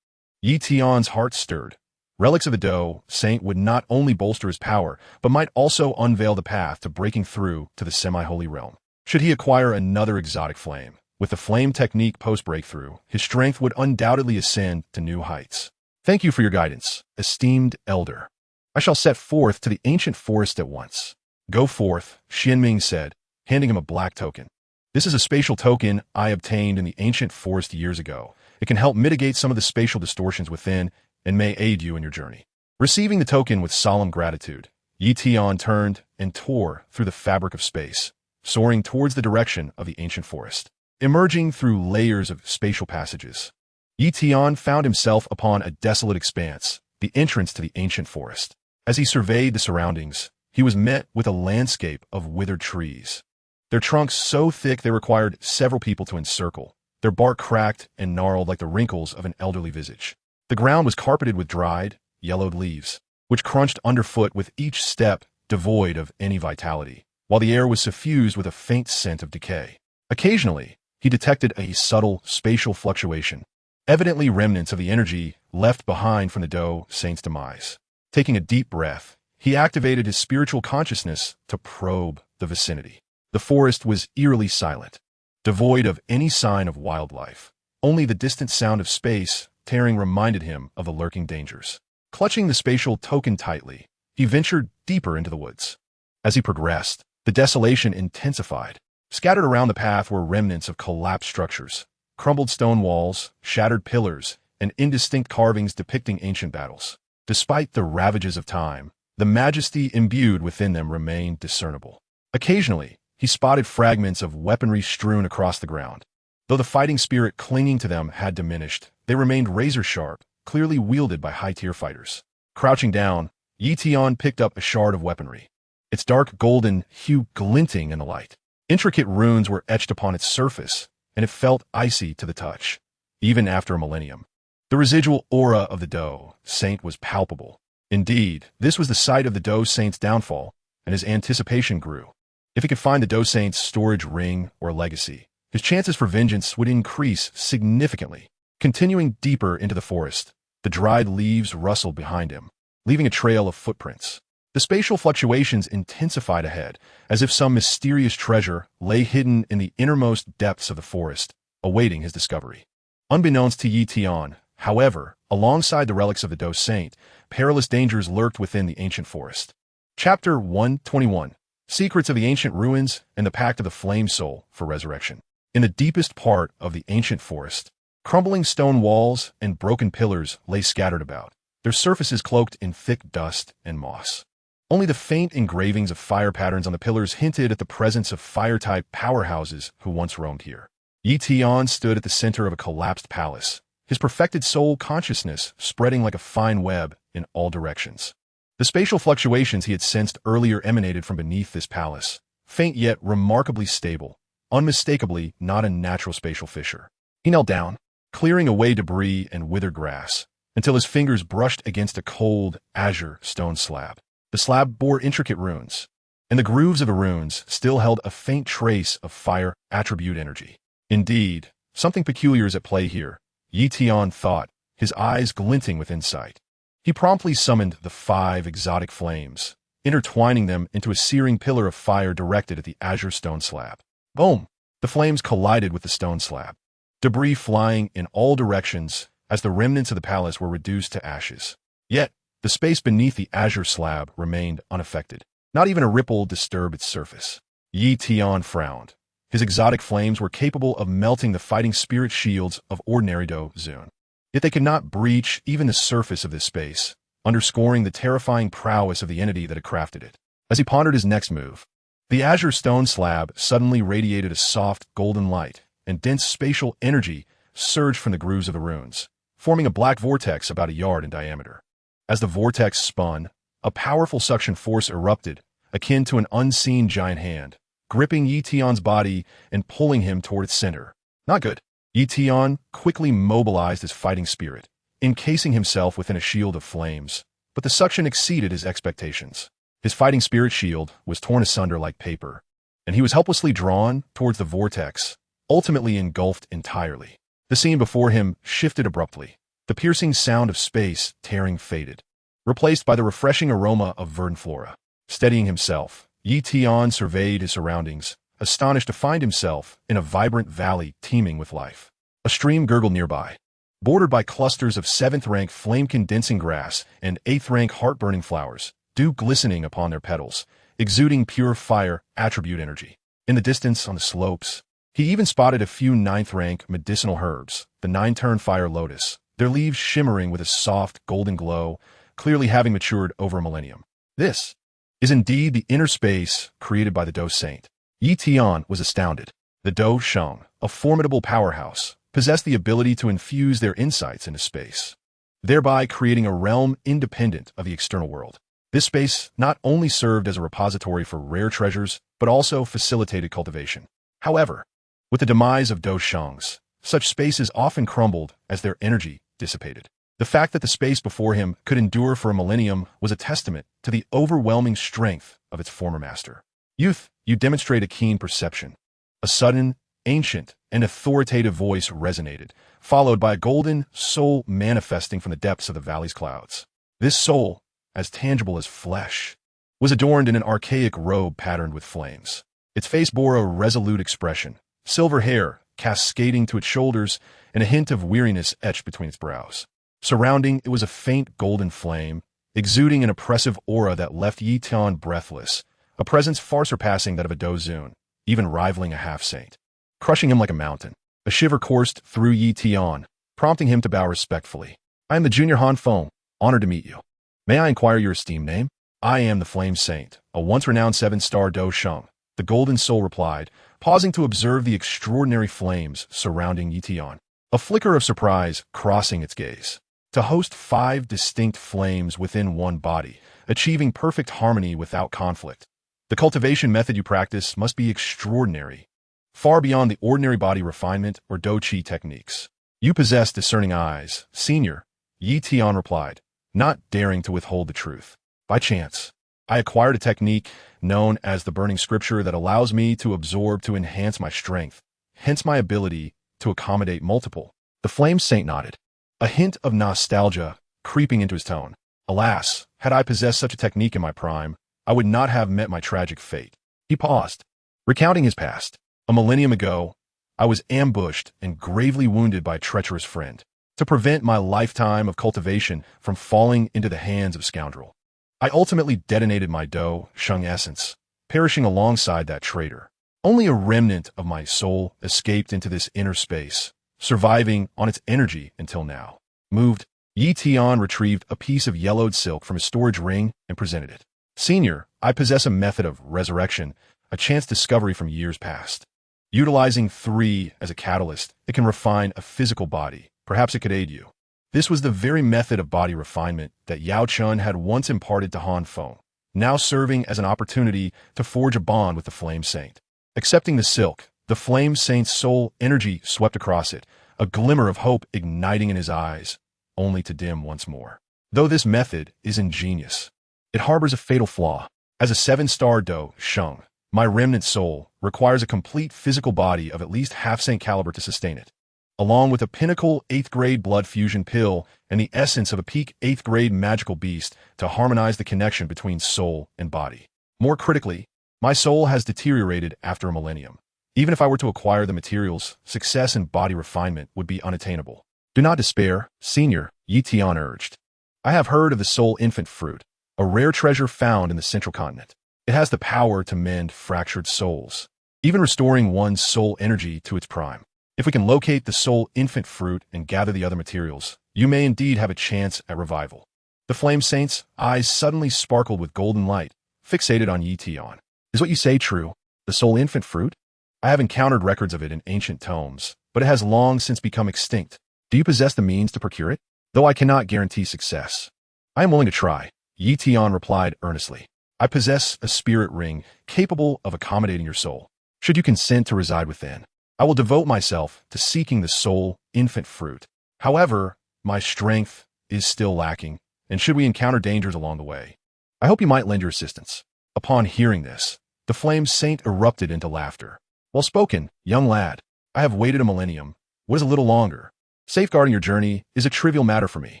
Tian's heart stirred. Relics of the Dou saint would not only bolster his power, but might also unveil the path to breaking through to the semi-holy realm. Should he acquire another exotic flame, with the flame technique post-breakthrough, his strength would undoubtedly ascend to new heights. Thank you for your guidance, esteemed elder. I shall set forth to the ancient forest at once. Go forth, Xianming said, handing him a black token. This is a spatial token I obtained in the ancient forest years ago. It can help mitigate some of the spatial distortions within and may aid you in your journey. Receiving the token with solemn gratitude, Tian turned and tore through the fabric of space, soaring towards the direction of the ancient forest. Emerging through layers of spatial passages, Tian found himself upon a desolate expanse, the entrance to the ancient forest. As he surveyed the surroundings, he was met with a landscape of withered trees. Their trunks so thick they required several people to encircle, their bark cracked and gnarled like the wrinkles of an elderly visage. The ground was carpeted with dried, yellowed leaves, which crunched underfoot with each step devoid of any vitality, while the air was suffused with a faint scent of decay. Occasionally, he detected a subtle spatial fluctuation, evidently remnants of the energy left behind from the Dou saint's demise. Taking a deep breath, he activated his spiritual consciousness to probe the vicinity. The forest was eerily silent, devoid of any sign of wildlife. Only the distant sound of space tearing reminded him of the lurking dangers. Clutching the spatial token tightly, he ventured deeper into the woods. As he progressed, the desolation intensified. Scattered around the path were remnants of collapsed structures, crumbled stone walls, shattered pillars, and indistinct carvings depicting ancient battles. Despite the ravages of time, the majesty imbued within them remained discernible. Occasionally, he spotted fragments of weaponry strewn across the ground. Though the fighting spirit clinging to them had diminished, they remained razor-sharp, clearly wielded by high-tier fighters. Crouching down, Tian picked up a shard of weaponry. its dark golden hue glinting in the light. Intricate runes were etched upon its surface, and it felt icy to the touch, even after a millennium. The residual aura of the Dou Saint was palpable. Indeed, this was the site of the Dou Saint's downfall, and his anticipation grew. If he could find the Dou Saint's storage ring or legacy, his chances for vengeance would increase significantly. Continuing deeper into the forest, the dried leaves rustled behind him, leaving a trail of footprints. The spatial fluctuations intensified ahead, as if some mysterious treasure lay hidden in the innermost depths of the forest, awaiting his discovery. Unbeknownst to Tian, however, alongside the relics of the Dou Saint, perilous dangers lurked within the ancient forest. Chapter 121: Secrets of the Ancient Ruins and the Pact of the Flame Soul for Resurrection. In the deepest part of the ancient forest, crumbling stone walls and broken pillars lay scattered about, their surfaces cloaked in thick dust and moss. Only the faint engravings of fire patterns on the pillars hinted at the presence of fire-type powerhouses who once roamed here. Tian stood at the center of a collapsed palace, his perfected soul consciousness spreading like a fine web in all directions. The spatial fluctuations he had sensed earlier emanated from beneath this palace, faint yet remarkably stable, unmistakably not a natural spatial fissure. He knelt down, clearing away debris and withered grass, until his fingers brushed against a cold, azure stone slab. The slab bore intricate runes, and the grooves of the runes still held a faint trace of fire attribute energy. Indeed, something peculiar is at play here, Tian thought, his eyes glinting with insight. He promptly summoned the 5 exotic flames, intertwining them into a searing pillar of fire directed at the azure stone slab. Boom! The flames collided with the stone slab, debris flying in all directions as the remnants of the palace were reduced to ashes. Yet, the space beneath the azure slab remained unaffected. Not even a ripple disturbed its surface. Tian frowned. His exotic flames were capable of melting the fighting spirit shields of ordinary Dou Zun. Yet they could not breach even the surface of this space, underscoring the terrifying prowess of the entity that had crafted it. As he pondered his next move, the azure stone slab suddenly radiated a soft, golden light, and dense spatial energy surged from the grooves of the runes, forming a black vortex about a yard in diameter. As the vortex spun, a powerful suction force erupted, akin to an unseen giant hand, gripping Tian's body and pulling him toward its center. Not good. Tian quickly mobilized his fighting spirit, encasing himself within a shield of flames, but the suction exceeded his expectations. His fighting spirit shield was torn asunder like paper, and he was helplessly drawn towards the vortex, ultimately engulfed entirely. The scene before him shifted abruptly. The piercing sound of space tearing faded, replaced by the refreshing aroma of verdant flora. Steadying himself, Tian surveyed his surroundings, astonished to find himself in a vibrant valley teeming with life. A stream gurgled nearby, bordered by clusters of 7th-rank flame-condensing grass and 8th-rank heart-burning flowers, dew glistening upon their petals, exuding pure fire attribute energy. In the distance on the slopes, he even spotted a few 9th-rank medicinal herbs, the 9-turn fire lotus, their leaves shimmering with a soft golden glow, clearly having matured over a millennium. This is indeed the inner space created by the Dou Saint. Tian was astounded. The Dou Sheng, a formidable powerhouse, possessed the ability to infuse their insights into space, thereby creating a realm independent of the external world. This space not only served as a repository for rare treasures, but also facilitated cultivation. However, with the demise of Dou Shengs, such spaces often crumbled as their energy dissipated. The fact that the space before him could endure for a millennium was a testament to the overwhelming strength of its former master. Youth, you demonstrate a keen perception. A sudden, ancient, and authoritative voice resonated, followed by a golden soul manifesting from the depths of the valley's clouds. This soul, as tangible as flesh, was adorned in an archaic robe patterned with flames. Its face bore a resolute expression, silver hair cascading to its shoulders, and a hint of weariness etched between its brows. Surrounding it was a faint golden flame, exuding an oppressive aura that left Tian breathless, a presence far surpassing that of a Dou Zun, even rivaling a half-saint. Crushing him like a mountain, a shiver coursed through Tian, prompting him to bow respectfully. I am the junior Han Feng, honored to meet you. May I inquire your esteemed name? I am the Flame Saint, a once-renowned 7-star Dou Sheng, the golden soul replied, pausing to observe the extraordinary flames surrounding Tian. A flicker of surprise crossing its gaze. To host 5 distinct flames within one body, achieving perfect harmony without conflict, The cultivation method you practice must be extraordinary, far beyond the ordinary body refinement or Dou Qi techniques. You possess discerning eyes, Senior, Tian replied, not daring to withhold the truth. By chance, I acquired a technique known as the burning scripture that allows me to absorb to enhance my strength, hence my ability to accommodate multiple. The flame saint nodded, a hint of nostalgia creeping into his tone. Alas, had I possessed such a technique in my prime, I would not have met my tragic fate. He paused, recounting his past. A millennium ago, I was ambushed and gravely wounded by a treacherous friend. To prevent my lifetime of cultivation from falling into the hands of scoundrel, I ultimately detonated my Dou Huang essence, perishing alongside that traitor. Only a remnant of my soul escaped into this inner space, surviving on its energy until now. Moved, Tian retrieved a piece of yellowed silk from his storage ring and presented it. Senior, I possess a method of resurrection, a chance discovery from years past. Utilizing 3 as a catalyst, it can refine a physical body. Perhaps it could aid you. This was the very method of body refinement that Yao Chun had once imparted to Han Feng, now serving as an opportunity to forge a bond with the Flame Saint. Accepting the silk, the Flame Saint's soul energy swept across it, a glimmer of hope igniting in his eyes, only to dim once more. Though this method is ingenious, it harbors a fatal flaw. As a 7-star Dou Huang, my remnant soul requires a complete physical body of at least half-saint caliber to sustain it, along with a pinnacle 8th-grade blood fusion pill and the essence of a peak 8th-grade magical beast to harmonize the connection between soul and body. More critically, my soul has deteriorated after a millennium. Even if I were to acquire the materials, success in body refinement would be unattainable. Do not despair, Senior, Tian urged. I have heard of the soul infant fruit, a rare treasure found in the central continent. It has the power to mend fractured souls, even restoring one's soul energy to its prime. If we can locate the soul infant fruit and gather the other materials, you may indeed have a chance at revival. The Flame Saint's eyes suddenly sparkled with golden light, fixated on Tian. Is what you say true? The soul infant fruit? I have encountered records of it in ancient tomes, but it has long since become extinct. Do you possess the means to procure it? Though I cannot guarantee success, I am willing to try, Tian replied earnestly. I possess a spirit ring capable of accommodating your soul. Should you consent to reside within, I will devote myself to seeking the soul infant fruit. However, my strength is still lacking, and should we encounter dangers along the way, I hope you might lend your assistance. Upon hearing this, the Flame Saint erupted into laughter. Well spoken, young lad. I have waited a millennium. What is a little longer? Safeguarding your journey is a trivial matter for me.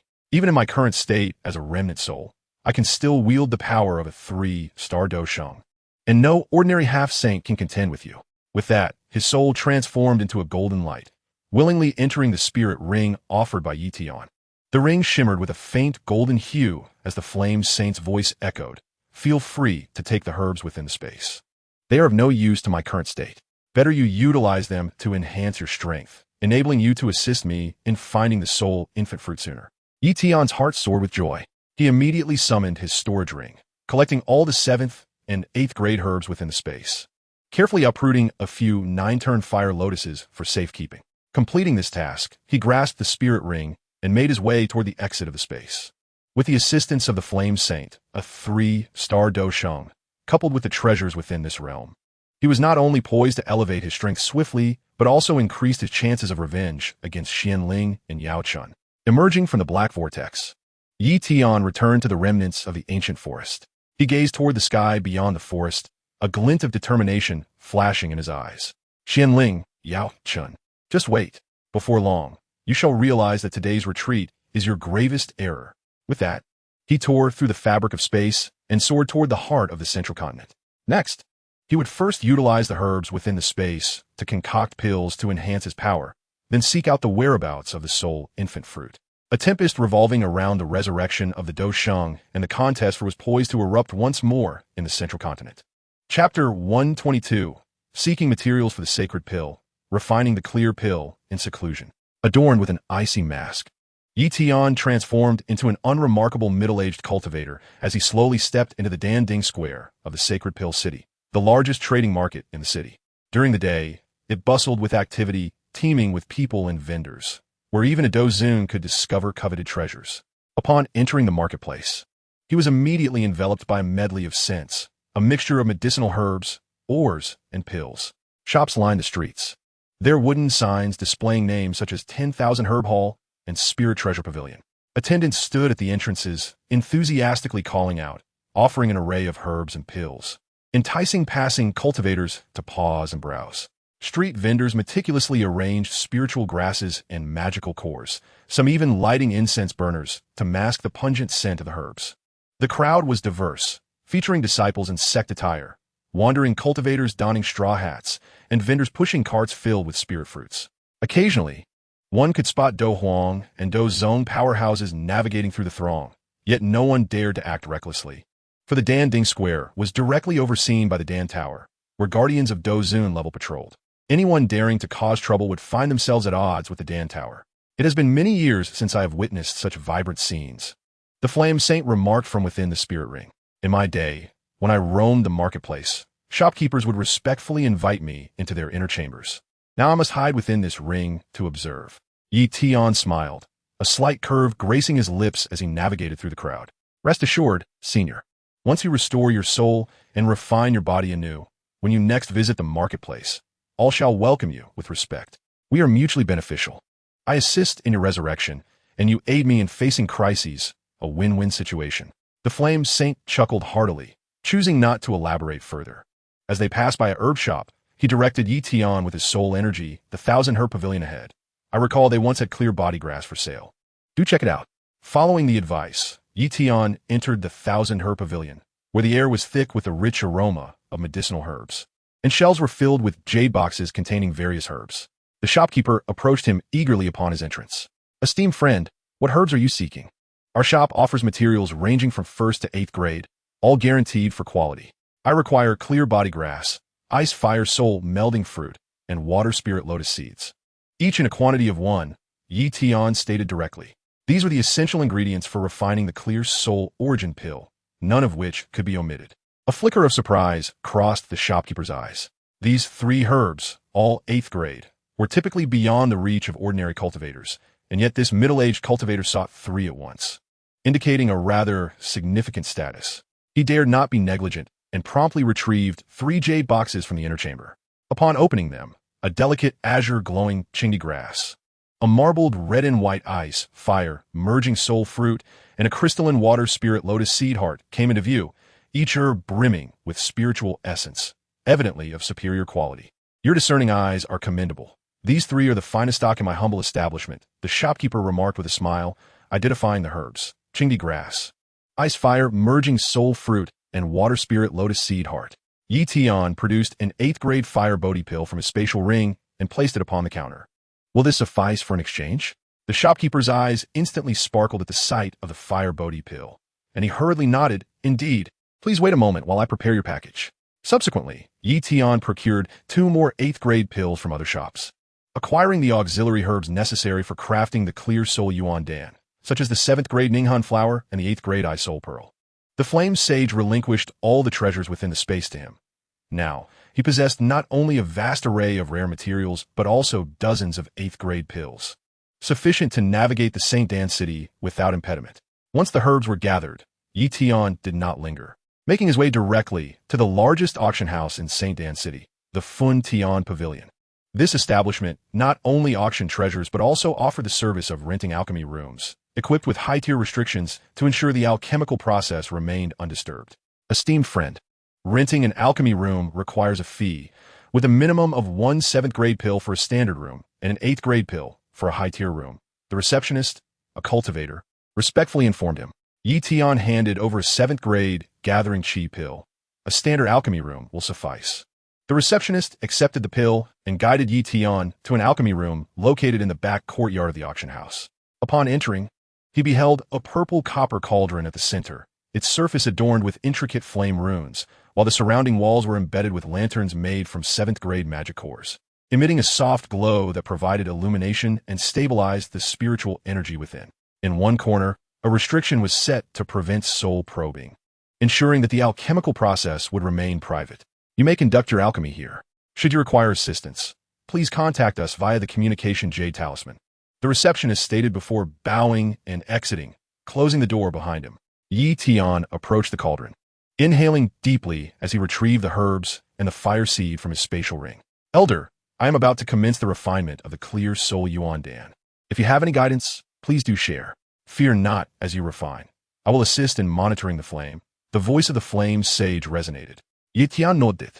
Even in my current state as a remnant soul, I can still wield the power of a 3-star Dou Huang, and no ordinary half-saint can contend with you. With that, his soul transformed into a golden light, willingly entering the spirit ring offered by Tian. The ring shimmered with a faint golden hue as the Flame Saint's voice echoed, "Feel free to take the herbs within the space. They are of no use to my current state. Better you utilize them to enhance your strength, enabling you to assist me in finding the soul infant fruit sooner." Tian's heart soared with joy. He immediately summoned his storage ring, collecting all the 7th and 8th grade herbs within the space, carefully uprooting a few 9-turn fire lotuses for safekeeping. Completing this task, he grasped the spirit ring and made his way toward the exit of the space. With the assistance of the Flame Saint, a 3-star Dou Huang, coupled with the treasures within this realm, he was not only poised to elevate his strength swiftly, but also increased his chances of revenge against Xianling and Yao Chun. Emerging from the black vortex, Tian returned to the remnants of the ancient forest. He gazed toward the sky beyond the forest, a glint of determination flashing in his eyes. Xianling, Yao Chun, just wait. Before long, you shall realize that today's retreat is your gravest error. With that, he tore through the fabric of space and soared toward the heart of the central continent. Next, he would first utilize the herbs within the space to concoct pills to enhance his power, then seek out the whereabouts of the soul infant fruit. A tempest revolving around the resurrection of the Dou Huang and the contest was poised to erupt once more in the central continent. Chapter 122, Seeking Materials for the Sacred Pill, Refining the Clear Pill in Seclusion. Adorned with an icy mask, Tian transformed into an unremarkable middle-aged cultivator as he slowly stepped into the Danding Square of the Sacred Pill City, the largest trading market in the city. During the day, it bustled with activity, teeming with people and vendors, where even a dozun could discover coveted treasures. Upon entering the marketplace, he was immediately enveloped by a medley of scents, a mixture of medicinal herbs, ores, and pills. Shops lined the streets, their wooden signs displaying names such as 10,000 Herb Hall and Spirit Treasure Pavilion. Attendants stood at the entrances, enthusiastically calling out, offering an array of herbs and pills, enticing passing cultivators to pause and browse. Street vendors meticulously arranged spiritual grasses and magical cores, some even lighting incense burners to mask the pungent scent of the herbs. The crowd was diverse, featuring disciples in sect attire, wandering cultivators donning straw hats, and vendors pushing carts filled with spirit fruits. Occasionally, one could spot Dou Huang and Dou Zone powerhouses navigating through the throng, yet no one dared to act recklessly. For the Dan Ding Square was directly overseen by the Dan Tower, where guardians of Dou Zun level patrolled. Anyone daring to cause trouble would find themselves at odds with the Dan Tower. It has been many years since I have witnessed such vibrant scenes. The Flame Saint remarked from within the spirit ring. In my day, when I roamed the marketplace, shopkeepers would respectfully invite me into their inner chambers. Now I must hide within this ring to observe. Tian smiled, a slight curve gracing his lips as he navigated through the crowd. Rest assured, senior, once you restore your soul and refine your body anew, when you next visit the marketplace, all shall welcome you with respect. We are mutually beneficial. I assist in your resurrection, and you aid me in facing crises, a win-win situation. The Flame Saint chuckled heartily, choosing not to elaborate further. As they passed by a herb shop, he directed Yi Tian with his soul energy, the 1,000 Herb Pavilion ahead. I recall they once had clear body grass for sale. Do check it out. Following the advice, Yi Tian entered the 1,000 Herb Pavilion, where the air was thick with the rich aroma of medicinal herbs, and shelves were filled with jade boxes containing various herbs. The shopkeeper approached him eagerly upon his entrance. Esteemed friend, what herbs are you seeking? Our shop offers materials ranging from 1st to 8th grade, all guaranteed for quality. I require clear body grass, ice fire soul melding fruit, and water spirit lotus seeds. Each in a quantity of 1, Yi Tian stated directly. These were the essential ingredients for refining the clear soul origin pill, none of which could be omitted. A flicker of surprise crossed the shopkeeper's eyes. These 3 herbs, all 8th grade, were typically beyond the reach of ordinary cultivators, and yet this middle-aged cultivator sought 3 at once, indicating a rather significant status. He dared not be negligent and promptly retrieved 3 jade boxes from the inner chamber. Upon opening them, a delicate azure-glowing chingdi grass, a marbled red and white ice, fire, merging soul fruit, and a crystalline water spirit lotus seed heart came into view, each herb brimming with spiritual essence, evidently of superior quality. Your discerning eyes are commendable. These 3 are the finest stock in my humble establishment, the shopkeeper remarked with a smile, identifying the herbs. Chingdi grass, ice fire, merging soul fruit, and water spirit lotus seed heart. Yi Tian produced an 8th grade fire Bodhi pill from his spatial ring and placed it upon the counter. Will this suffice for an exchange? The shopkeeper's eyes instantly sparkled at the sight of the fire Bodhi pill, and he hurriedly nodded, indeed. Please wait a moment while I prepare your package. Subsequently, Yi Tian procured 2 more 8th grade pills from other shops, acquiring the auxiliary herbs necessary for crafting the clear soul Yuan Dan, such as the 7th grade Ninghan flower and the 8th grade Eye Soul Pearl. The Flame Sage relinquished all the treasures within the space to him. Now, he possessed not only a vast array of rare materials, but also dozens of 8th grade pills, sufficient to navigate the St. Dan city without impediment. Once the herbs were gathered, Yi Tian did not linger, making his way directly to the largest auction house in St. Dan city, the Fun Tian Pavilion. This establishment not only auctioned treasures but also offered the service of renting alchemy rooms, equipped with high-tier restrictions to ensure the alchemical process remained undisturbed. Esteemed friend, renting an alchemy room requires a fee, with a minimum of 1 7th grade pill for a standard room and an 8th grade pill for a high-tier room. The receptionist, a cultivator, respectfully informed him. Yi Tian handed over a 7th grade gathering chi pill. A standard alchemy room will suffice. The receptionist accepted the pill and guided Yi Tian to an alchemy room located in the back courtyard of the auction house. Upon entering, he beheld a purple copper cauldron at the center, its surface adorned with intricate flame runes, while the surrounding walls were embedded with lanterns made from 7th grade magic cores, emitting a soft glow that provided illumination and stabilized the spiritual energy within. In one corner, a restriction was set to prevent soul probing, ensuring that the alchemical process would remain private. You may conduct your alchemy here. Should you require assistance, please contact us via the communication Jade Talisman. The receptionist stated before bowing and exiting, closing the door behind him. Yi Tian approached the cauldron. inhaling deeply as he retrieved the herbs and the fire seed from his spatial ring. Elder, I am about to commence the refinement of the clear soul Yuan Dan. If you have any guidance, please do share. Fear not as you refine. I will assist in monitoring the flame. The voice of the flame sage resonated. Tian nodded,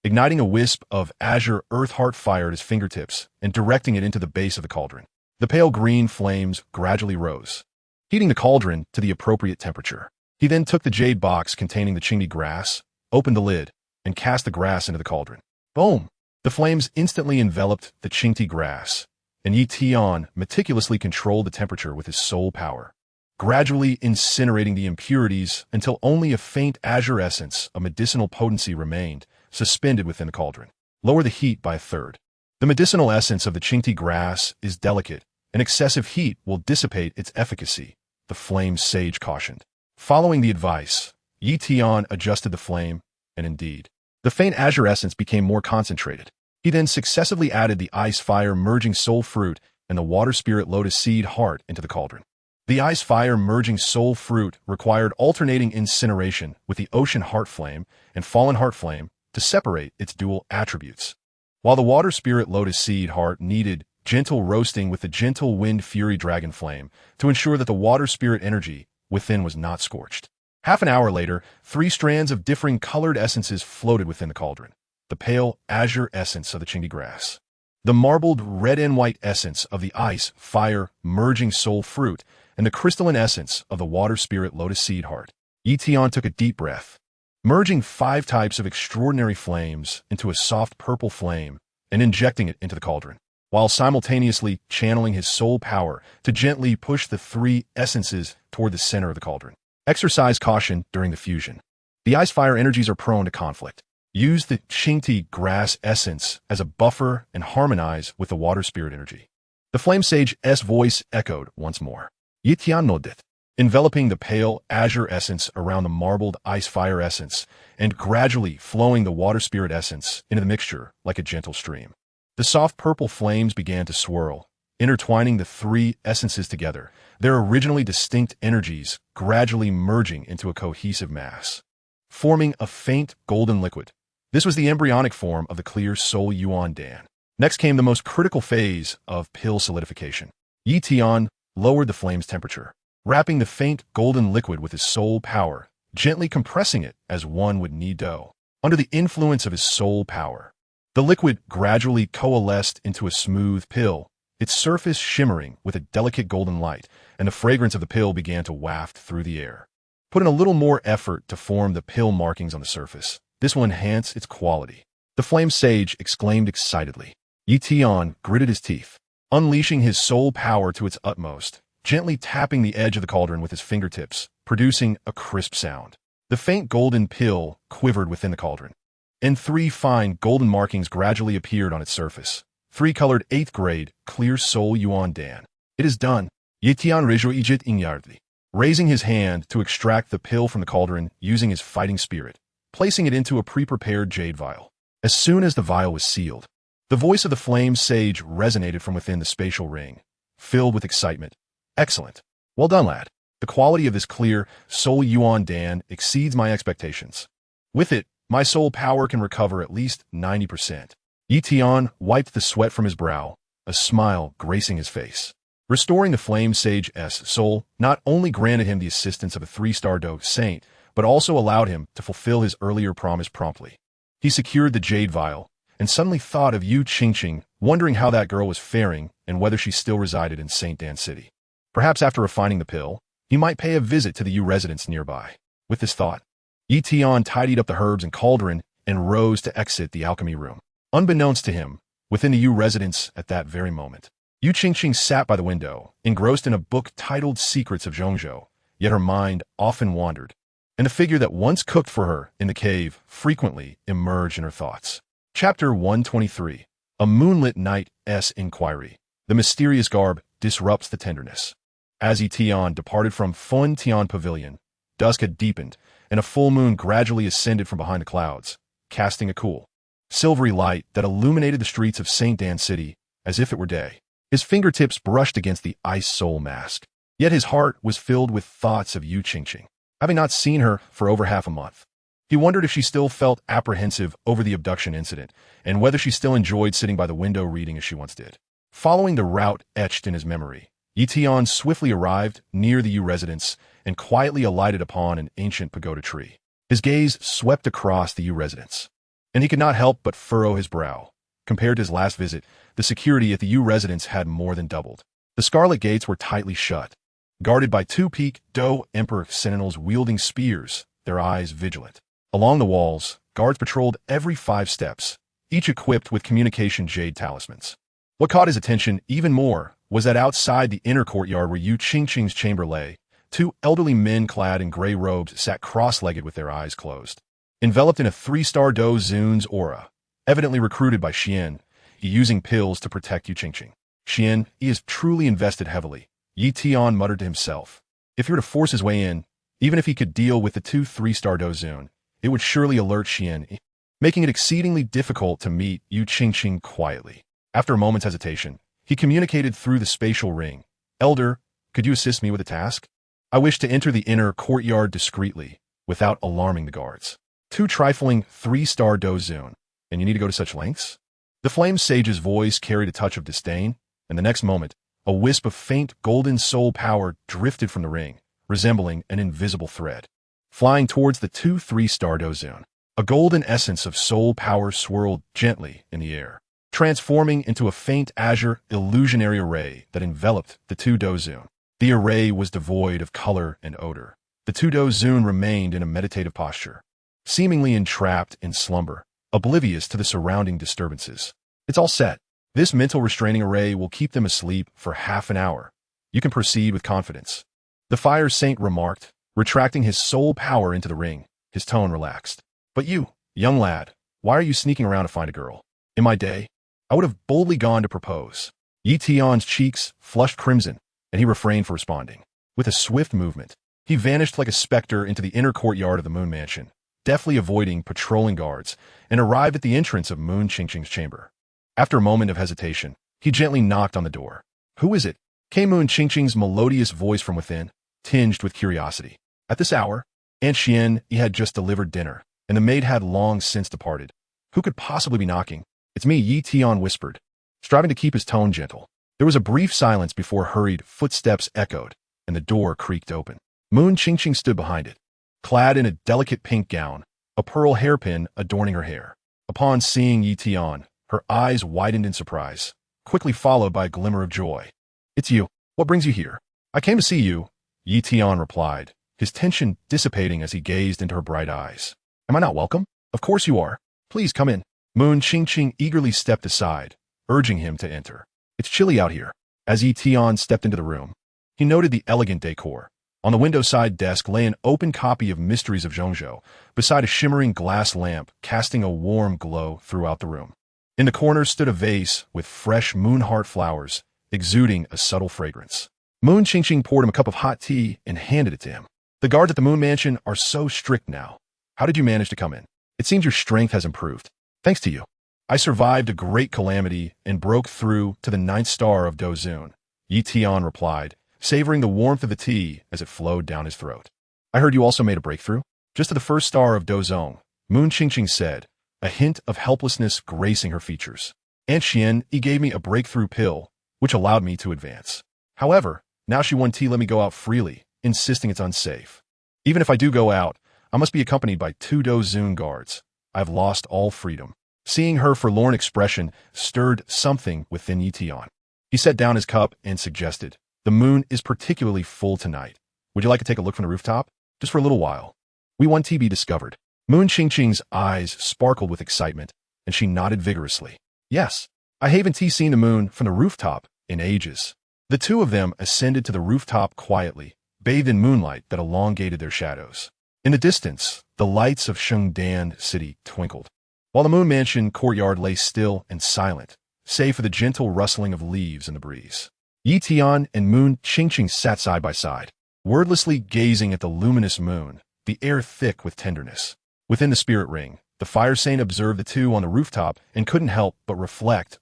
igniting a wisp of azure earth heart fire at his fingertips and directing it into the base of the cauldron. The pale green flames gradually rose, heating the cauldron to the appropriate temperature. He then took the jade box containing the Qingdi grass, opened the lid, and cast the grass into the cauldron. Boom! The flames instantly enveloped the Qingdi grass, and Yi Tian meticulously controlled the temperature with his soul power, gradually incinerating the impurities until only a faint azure essence of medicinal potency remained, suspended within the cauldron. Lower the heat by a third. The medicinal essence of the Qingdi grass is delicate, and excessive heat will dissipate its efficacy, the flame sage cautioned. Following the advice, Yi Tian adjusted the flame, and indeed, the faint azure essence became more concentrated. He then successively added the ice fire merging soul fruit and the water spirit lotus seed heart into the cauldron. The ice fire merging soul fruit required alternating incineration with the ocean heart flame and fallen heart flame to separate its dual attributes, while the water spirit lotus seed heart needed gentle roasting with the gentle wind fury dragon flame to ensure that the water spirit energy within was not scorched. Half an hour later, 3 strands of differing colored essences floated within the cauldron. The pale azure essence of the Qingdi grass, the marbled red and white essence of the ice fire merging soul fruit, and the crystalline essence of the water spirit lotus seed heart. Yi Tian took a deep breath, merging 5 types of extraordinary flames into a soft purple flame and injecting it into the cauldron, while simultaneously channeling his soul power to gently push the 3 essences toward the center of the cauldron. Exercise caution during the fusion. The ice fire energies are prone to conflict. Use the Qingdi grass essence as a buffer and harmonize with the water spirit energy. The flame sage's voice echoed once more. Yi Tian nodded, enveloping the pale azure essence around the marbled ice fire essence and gradually flowing the water spirit essence into the mixture like a gentle stream. The soft purple flames began to swirl, intertwining the 3 essences together, their originally distinct energies gradually merging into a cohesive mass, forming a faint golden liquid. This was the embryonic form of the clear soul Yuan Dan. Next came the most critical phase of pill solidification. Yi Tian lowered the flame's temperature, wrapping the faint golden liquid with his soul power, gently compressing it as one would knead dough. Under the influence of his soul power, the liquid gradually coalesced into a smooth pill, its surface shimmering with a delicate golden light, and the fragrance of the pill began to waft through the air. Put in a little more effort to form the pill markings on the surface. This will enhance its quality. The flame sage exclaimed excitedly. Yi Tian gritted his teeth, unleashing his soul power to its utmost, gently tapping the edge of the cauldron with his fingertips, producing a crisp sound. The faint golden pill quivered within the cauldron, and 3 fine golden markings gradually appeared on its surface. 3 colored 8th grade, clear soul Yuan Dan. It is done. Yi Tian rejoiced inyardly, raising his hand to extract the pill from the cauldron using his fighting spirit, placing it into a pre-prepared jade vial. As soon as the vial was sealed, the voice of the flame sage resonated from within the spatial ring, filled with excitement. Excellent. Well done, lad. The quality of this clear soul Yuan Dan exceeds my expectations. With it, my soul power can recover at least 90%. Yi Tian wiped the sweat from his brow, a smile gracing his face. Restoring the flame sage's soul not only granted him the assistance of a 3-star Dou saint, but also allowed him to fulfill his earlier promise promptly. He secured the jade vial, and suddenly thought of Yu Qingqing, wondering how that girl was faring and whether she still resided in St. Dan City. Perhaps after refining the pill, he might pay a visit to the Yu residence nearby. With this thought, Yi Tian tidied up the herbs and cauldron and rose to exit the alchemy room. Unbeknownst to him, within the Yu residence at that very moment, Yu Qingqing sat by the window, engrossed in a book titled Secrets of Zhongzhou, yet her mind often wandered, and the figure that once cooked for her in the cave frequently emerged in her thoughts. Chapter 123. A Moonlit Night's Inquiry. The mysterious garb disrupts the tenderness. As Yi Tian departed from Fun Tian Pavilion, dusk had deepened, and a full moon gradually ascended from behind the clouds, casting a cool, silvery light that illuminated the streets of St. Dan City as if it were day. His fingertips brushed against the ice soul mask, yet his heart was filled with thoughts of Yu Qingqing. Having not seen her for over half a month, He wondered if she still felt apprehensive over the abduction incident, and whether she still enjoyed sitting by the window reading as she once did. Following the route etched in his memory, Tian swiftly arrived near the Yu residence and quietly alighted upon an ancient pagoda tree. His gaze swept across the Yu residence, and he could not help but furrow his brow. Compared to his last visit, the security at the Yu residence had more than doubled. The scarlet gates were tightly shut, guarded by two peaked Dou Emperor sentinels wielding spears, their eyes vigilant. Along the walls, guards patrolled every 5 steps, each equipped with communication jade talismans. What caught his attention even more was that outside the inner courtyard where Yu Qingqing's chamber lay, 2 elderly men clad in gray robes sat cross-legged with their eyes closed. Enveloped in a 3-star Dou Zun's aura, evidently recruited by Xian, he using pills to protect Yu Qingqing. Xian, he is truly invested heavily, Tian muttered to himself. If he were to force his way in, even if he could deal with the 2 3-star Dou Zun, it would surely alert Xian, making it exceedingly difficult to meet Yu Qingqing quietly. After a moment's hesitation, he communicated through the spatial ring. Elder, could you assist me with a task? I wish to enter the inner courtyard discreetly, without alarming the guards. 2 trifling 3-star Dou Zun, and you need to go to such lengths? The flame sage's voice carried a touch of disdain, and the next moment, a wisp of faint golden soul power drifted from the ring, resembling an invisible thread. Flying towards the 2 3-star Dou Zun, a golden essence of soul power swirled gently in the air, transforming into a faint azure illusionary array that enveloped the 2 Dou Zun. The array was devoid of color and odor. The 2 Dou Zun remained in a meditative posture, seemingly entrapped in slumber, oblivious to the surrounding disturbances. It's all set. This mental restraining array will keep them asleep for half an hour. You can proceed with confidence. The fire saint remarked, retracting his soul power into the ring, his tone relaxed. But you, young lad, why are you sneaking around to find a girl? In my day, I would have boldly gone to propose. Tian's cheeks flushed crimson, and he refrained from responding. With a swift movement, he vanished like a specter into the inner courtyard of the Moon Mansion, deftly avoiding patrolling guards, and arrived at the entrance of Moon Qingqing's chamber. After a moment of hesitation, he gently knocked on the door. Who is it? Came Moon Qingqing's melodious voice from within, tinged with curiosity. At this hour, Aunt Xian, he had just delivered dinner, and the maid had long since departed. Who could possibly be knocking? It's me, Tian whispered, striving to keep his tone gentle. There was a brief silence before hurried footsteps echoed, and the door creaked open. Moon Qingqing stood behind it, clad in a delicate pink gown, a pearl hairpin adorning her hair. Upon seeing Tian, her eyes widened in surprise, quickly followed by a glimmer of joy. It's you. What brings you here? I came to see you, Tian replied, his tension dissipating as he gazed into her bright eyes. Am I not welcome? Of course you are. Please come in. Moon Qingqing eagerly stepped aside, urging him to enter. It's chilly out here. As Tian stepped into the room, he noted the elegant decor. On the window-side desk lay an open copy of Mysteries of Zhongzhou, beside a shimmering glass lamp casting a warm glow throughout the room. In the corner stood a vase with fresh moonheart flowers, exuding a subtle fragrance. Moon Qingqing poured him a cup of hot tea and handed it to him. The guards at the Moon Mansion are so strict now. How did you manage to come in? It seems your strength has improved. Thanks to you. I survived a great calamity and broke through to the 9th star of Dou Zun, Tian replied, savoring the warmth of the tea as it flowed down his throat. I heard you also made a breakthrough? Just to the 1st star of Dou Zong, Moon Qingqing said, a hint of helplessness gracing her features. Aunt Xian, he gave me a breakthrough pill, which allowed me to advance. However, now she won't let me go out freely, insisting it's unsafe. Even if I do go out, I must be accompanied by 2 Dou Zun guards. I've lost all freedom. Seeing her forlorn expression stirred something within Tian. He set down his cup and suggested, the moon is particularly full tonight. Would you like to take a look from the rooftop? Just for a little while. We want to be discovered. Moon Qingqing's eyes sparkled with excitement, and she nodded vigorously. Yes, I haven't seen the moon from the rooftop in ages. The 2 of them ascended to the rooftop quietly, bathed in moonlight that elongated their shadows. In the distance, the lights of Shengdan City twinkled, while the Moon Mansion courtyard lay still and silent, save for the gentle rustling of leaves in the breeze. Tian and Moon Qingqing sat side by side, wordlessly gazing at the luminous moon, the air thick with tenderness. Within the spirit ring, the fire saint observed the 2 on the rooftop and couldn't help but reflect,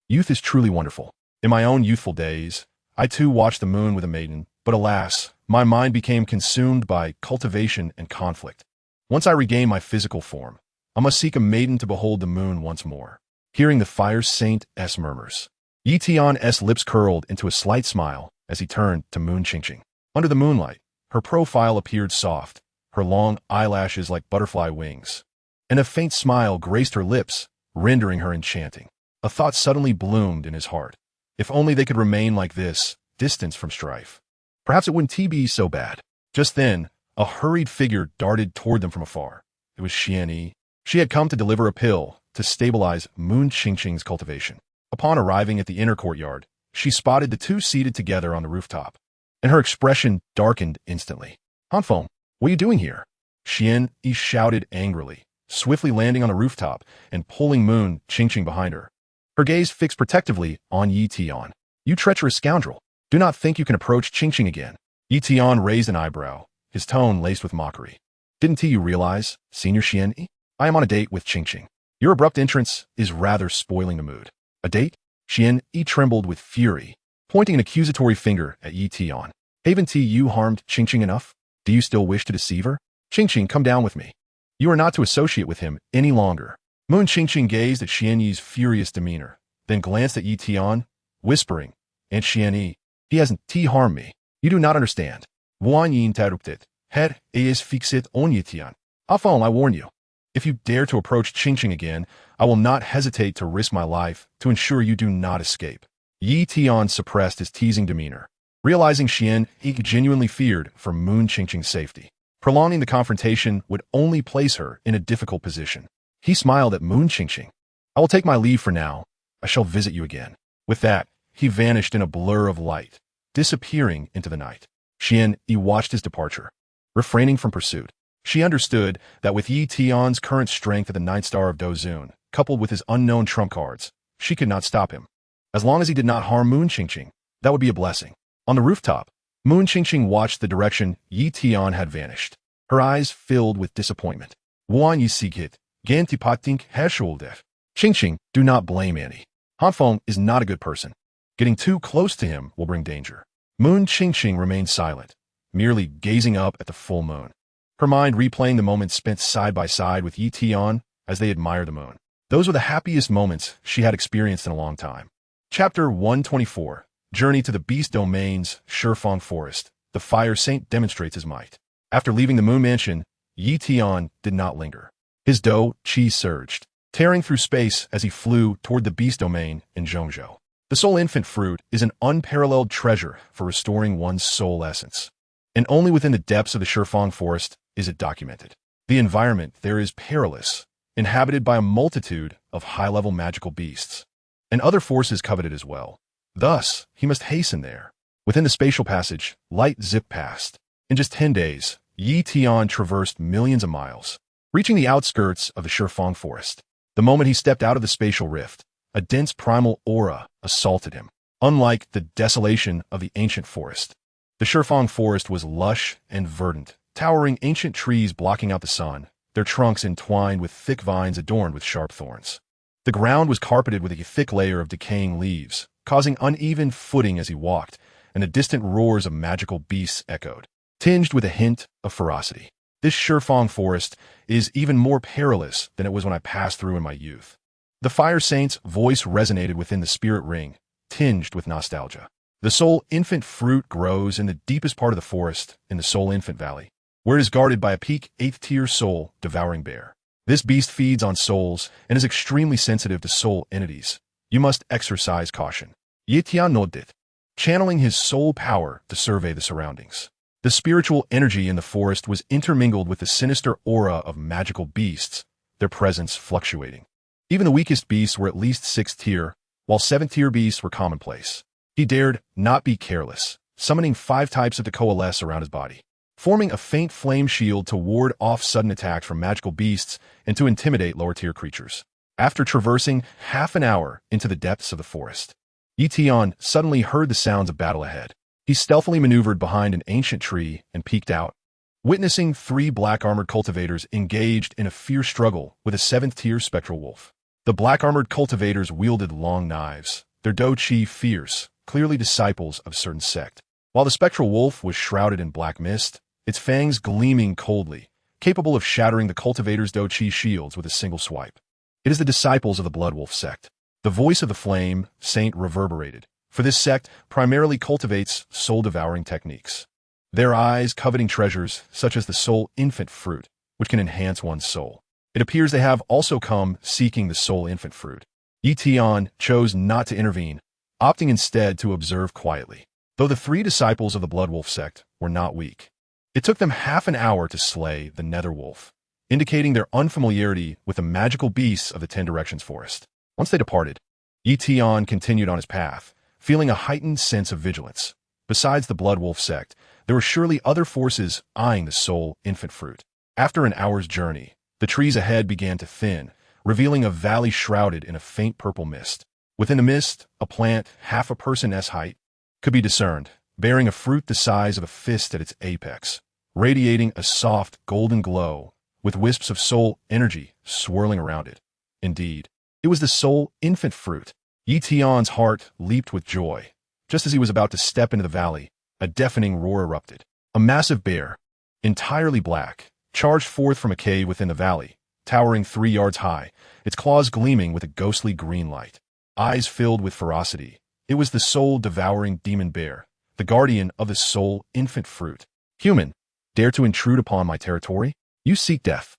youth is truly wonderful. In my own youthful days, I too watched the moon with a maiden, but alas, my mind became consumed by cultivation and conflict. Once I regain my physical form, I must seek a maiden to behold the moon once more. Hearing the fire saint's murmurs, Yi Tian's lips curled into a slight smile as he turned to Moon Qingqing. Under the moonlight, her profile appeared soft, her long eyelashes like butterfly wings, and a faint smile graced her lips, rendering her enchanting. A thought suddenly bloomed in his heart. If only they could remain like this, distance from strife. Perhaps it wouldn't be so bad. Just then, a hurried figure darted toward them from afar. It was Xian Yi. She had come to deliver a pill to stabilize Moon Qingqing's cultivation. Upon arriving at the inner courtyard, she spotted the two seated together on the rooftop, and her expression darkened instantly. Han Feng, what are you doing here? Xian Yi shouted angrily, swiftly landing on the rooftop and pulling Moon Qingqing behind her. Her gaze fixed protectively on Yi Tian. You treacherous scoundrel. Do not think you can approach Qingqing again. Yi Tian raised an eyebrow, his tone laced with mockery. Didn't you realize, Senior Xian Yi? I am on a date with Qingqing. Your abrupt entrance is rather spoiling the mood. A date? Xian Yi trembled with fury, pointing an accusatory finger at Yi Tian. Haven't you harmed Qingqing enough? Do you still wish to deceive her? Qingqing, come down with me. You are not to associate with him any longer. Moon Qingqing gazed at Xian Yi's furious demeanor, then glanced at Yi Tian, whispering, and Xian Yi, he hasn't harmed me. You do not understand. Wuan Yin interrupted. Head is fixed on Yi Tian. Afon, I warn you. If you dare to approach Qingqing again, I will not hesitate to risk my life to ensure you do not escape. Yi Tian suppressed his teasing demeanor, realizing Xian Yi genuinely feared for Moon Qingqing's safety. Prolonging the confrontation would only place her in a difficult position. He smiled at Moon Qingqing. I will take my leave for now. I shall visit you again. With that, he vanished in a blur of light, disappearing into the night. Xian Yi watched his departure, refraining from pursuit. She understood that with Yi Tian's current strength at the ninth star of Dou Zun, coupled with his unknown trump cards, she could not stop him. As long as he did not harm Moon Qingqing, that would be a blessing. On the rooftop, Moon Qingqing watched the direction Yi Tian had vanished. Her eyes filled with disappointment. Wuan Yi Sigit, Gantipatink Heschuldev. Qingqing, do not blame Annie. Han Feng is not a good person. Getting too close to him will bring danger. Moon Qingqing remained silent, merely gazing up at the full moon, her mind replaying the moments spent side by side with Yi Tian as they admired the moon. Those were the happiest moments she had experienced in a long time. Chapter 124, Journey to the Beast Domain's Shifeng Forest. The Fire Saint demonstrates his might. After leaving the Moon Mansion, Yi Tian did not linger. His Dou Qi surged, tearing through space as he flew toward the Beast Domain in Zhongzhou. The Soul Infant Fruit is an unparalleled treasure for restoring one's soul essence, and only within the depths of the Shifeng Forest is it documented. The environment there is perilous, inhabited by a multitude of high-level magical beasts, and other forces coveted as well. Thus, he must hasten there. Within the spatial passage, light zipped past. In just 10 days, Yi Tian traversed millions of miles, reaching the outskirts of the Shifeng Forest. The moment he stepped out of the spatial rift, a dense primal aura assaulted him. Unlike the desolation of the ancient forest, the Shifeng Forest was lush and verdant, towering ancient trees blocking out the sun, their trunks entwined with thick vines adorned with sharp thorns. The ground was carpeted with a thick layer of decaying leaves, causing uneven footing as he walked, and the distant roars of magical beasts echoed, tinged with a hint of ferocity. This Shifeng Forest is even more perilous than it was when I passed through in my youth. The Fire Saint's voice resonated within the spirit ring, tinged with nostalgia. The Soul Infant Fruit grows in the deepest part of the forest in the Soul Infant Valley, where it is guarded by a peak 8th-tier soul devouring bear. This beast feeds on souls and is extremely sensitive to soul entities. You must exercise caution. Yi Tian nodded, channeling his soul power to survey the surroundings. The spiritual energy in the forest was intermingled with the sinister aura of magical beasts, their presence fluctuating. Even the weakest beasts were at least 6th tier, while 7th tier beasts were commonplace. He dared not be careless, summoning 5 types to coalesce around his body, forming a faint flame shield to ward off sudden attacks from magical beasts and to intimidate lower-tier creatures. After traversing half an hour into the depths of the forest, Yi Tian suddenly heard the sounds of battle ahead. He stealthily maneuvered behind an ancient tree and peeked out, witnessing 3 black-armored cultivators engaged in a fierce struggle with a 7th-tier spectral wolf. The black-armored cultivators wielded long knives, their Dou Qi fierce, clearly disciples of a certain sect. While the spectral wolf was shrouded in black mist, its fangs gleaming coldly, capable of shattering the cultivator's Dou Qi shields with a single swipe. It is the disciples of the Blood Wolf sect. The voice of the flame, saint reverberated, for this sect primarily cultivates soul-devouring techniques. Their eyes coveting treasures such as the soul infant fruit, which can enhance one's soul. It appears they have also come seeking the soul infant fruit. Tian chose not to intervene, opting instead to observe quietly. Though the 3 disciples of the Blood Wolf sect were not weak, it took them half an hour to slay the Nether Wolf, indicating their unfamiliarity with the magical beasts of the 10 Directions forest. Once they departed, Tian continued on his path, feeling a heightened sense of vigilance. Besides the Blood Wolf sect, there were surely other forces eyeing the soul infant fruit. After an hour's journey, the trees ahead began to thin, revealing a valley shrouded in a faint purple mist. Within the mist, a plant half a person's height could be discerned, bearing a fruit the size of a fist at its apex, radiating a soft golden glow, with wisps of soul energy swirling around it. Indeed, it was the soul infant fruit. Tian's heart leaped with joy. Just as he was about to step into the valley, a deafening roar erupted. A massive bear, entirely black, charged forth from a cave within the valley, towering 3 yards high, its claws gleaming with a ghostly green light. Eyes filled with ferocity. It was the soul-devouring demon bear, the guardian of the soul infant fruit. Human, dare to intrude upon my territory? You seek death.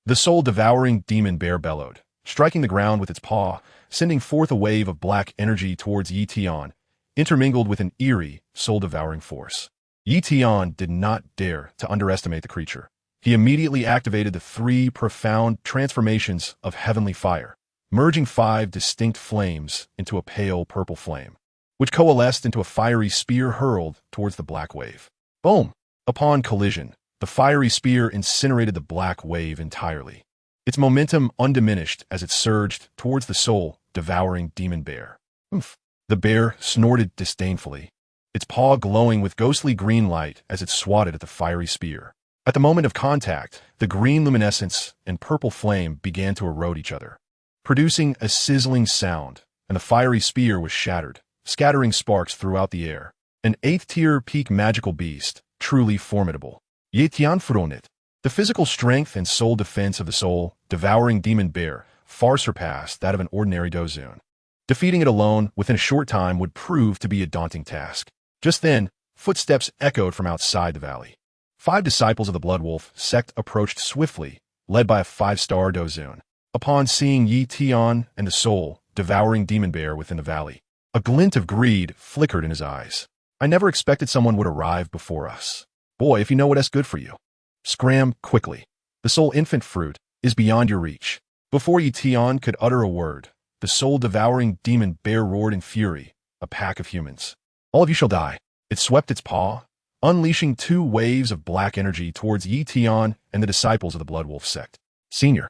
The soul-devouring demon bear bellowed, striking the ground with its paw, sending forth a wave of black energy towards Tian, intermingled with an eerie, soul-devouring force. Tian did not dare to underestimate the creature. He immediately activated the 3 profound transformations of heavenly fire, merging 5 distinct flames into a pale purple flame, which coalesced into a fiery spear hurled towards the black wave. Boom! Upon collision, the fiery spear incinerated the black wave entirely, its momentum undiminished as it surged towards the soul-devouring demon bear. Oomph! The bear snorted disdainfully, its paw glowing with ghostly green light as it swatted at the fiery spear. At the moment of contact, the green luminescence and purple flame began to erode each other, producing a sizzling sound, and the fiery spear was shattered, scattering sparks throughout the air. An 8th-tier peak magical beast, truly formidable. Tian Fronit. The physical strength and soul defense of the soul-devouring demon bear far surpassed that of an ordinary Dozun. Defeating it alone within a short time would prove to be a daunting task. Just then, footsteps echoed from outside the valley. 5 disciples of the Blood Wolf sect approached swiftly, led by a 5-star Dozun. Upon seeing Tian and the soul-devouring demon bear within the valley, a glint of greed flickered in his eyes. I never expected someone would arrive before us. Boy, if you know what's good for you. Scram quickly. The soul infant fruit is beyond your reach. Before Tian could utter a word, the soul-devouring demon bear roared in fury, a pack of humans. All of you shall die. It swept its paw, unleashing 2 waves of black energy towards Tian and the disciples of the Blood Wolf sect. Senior,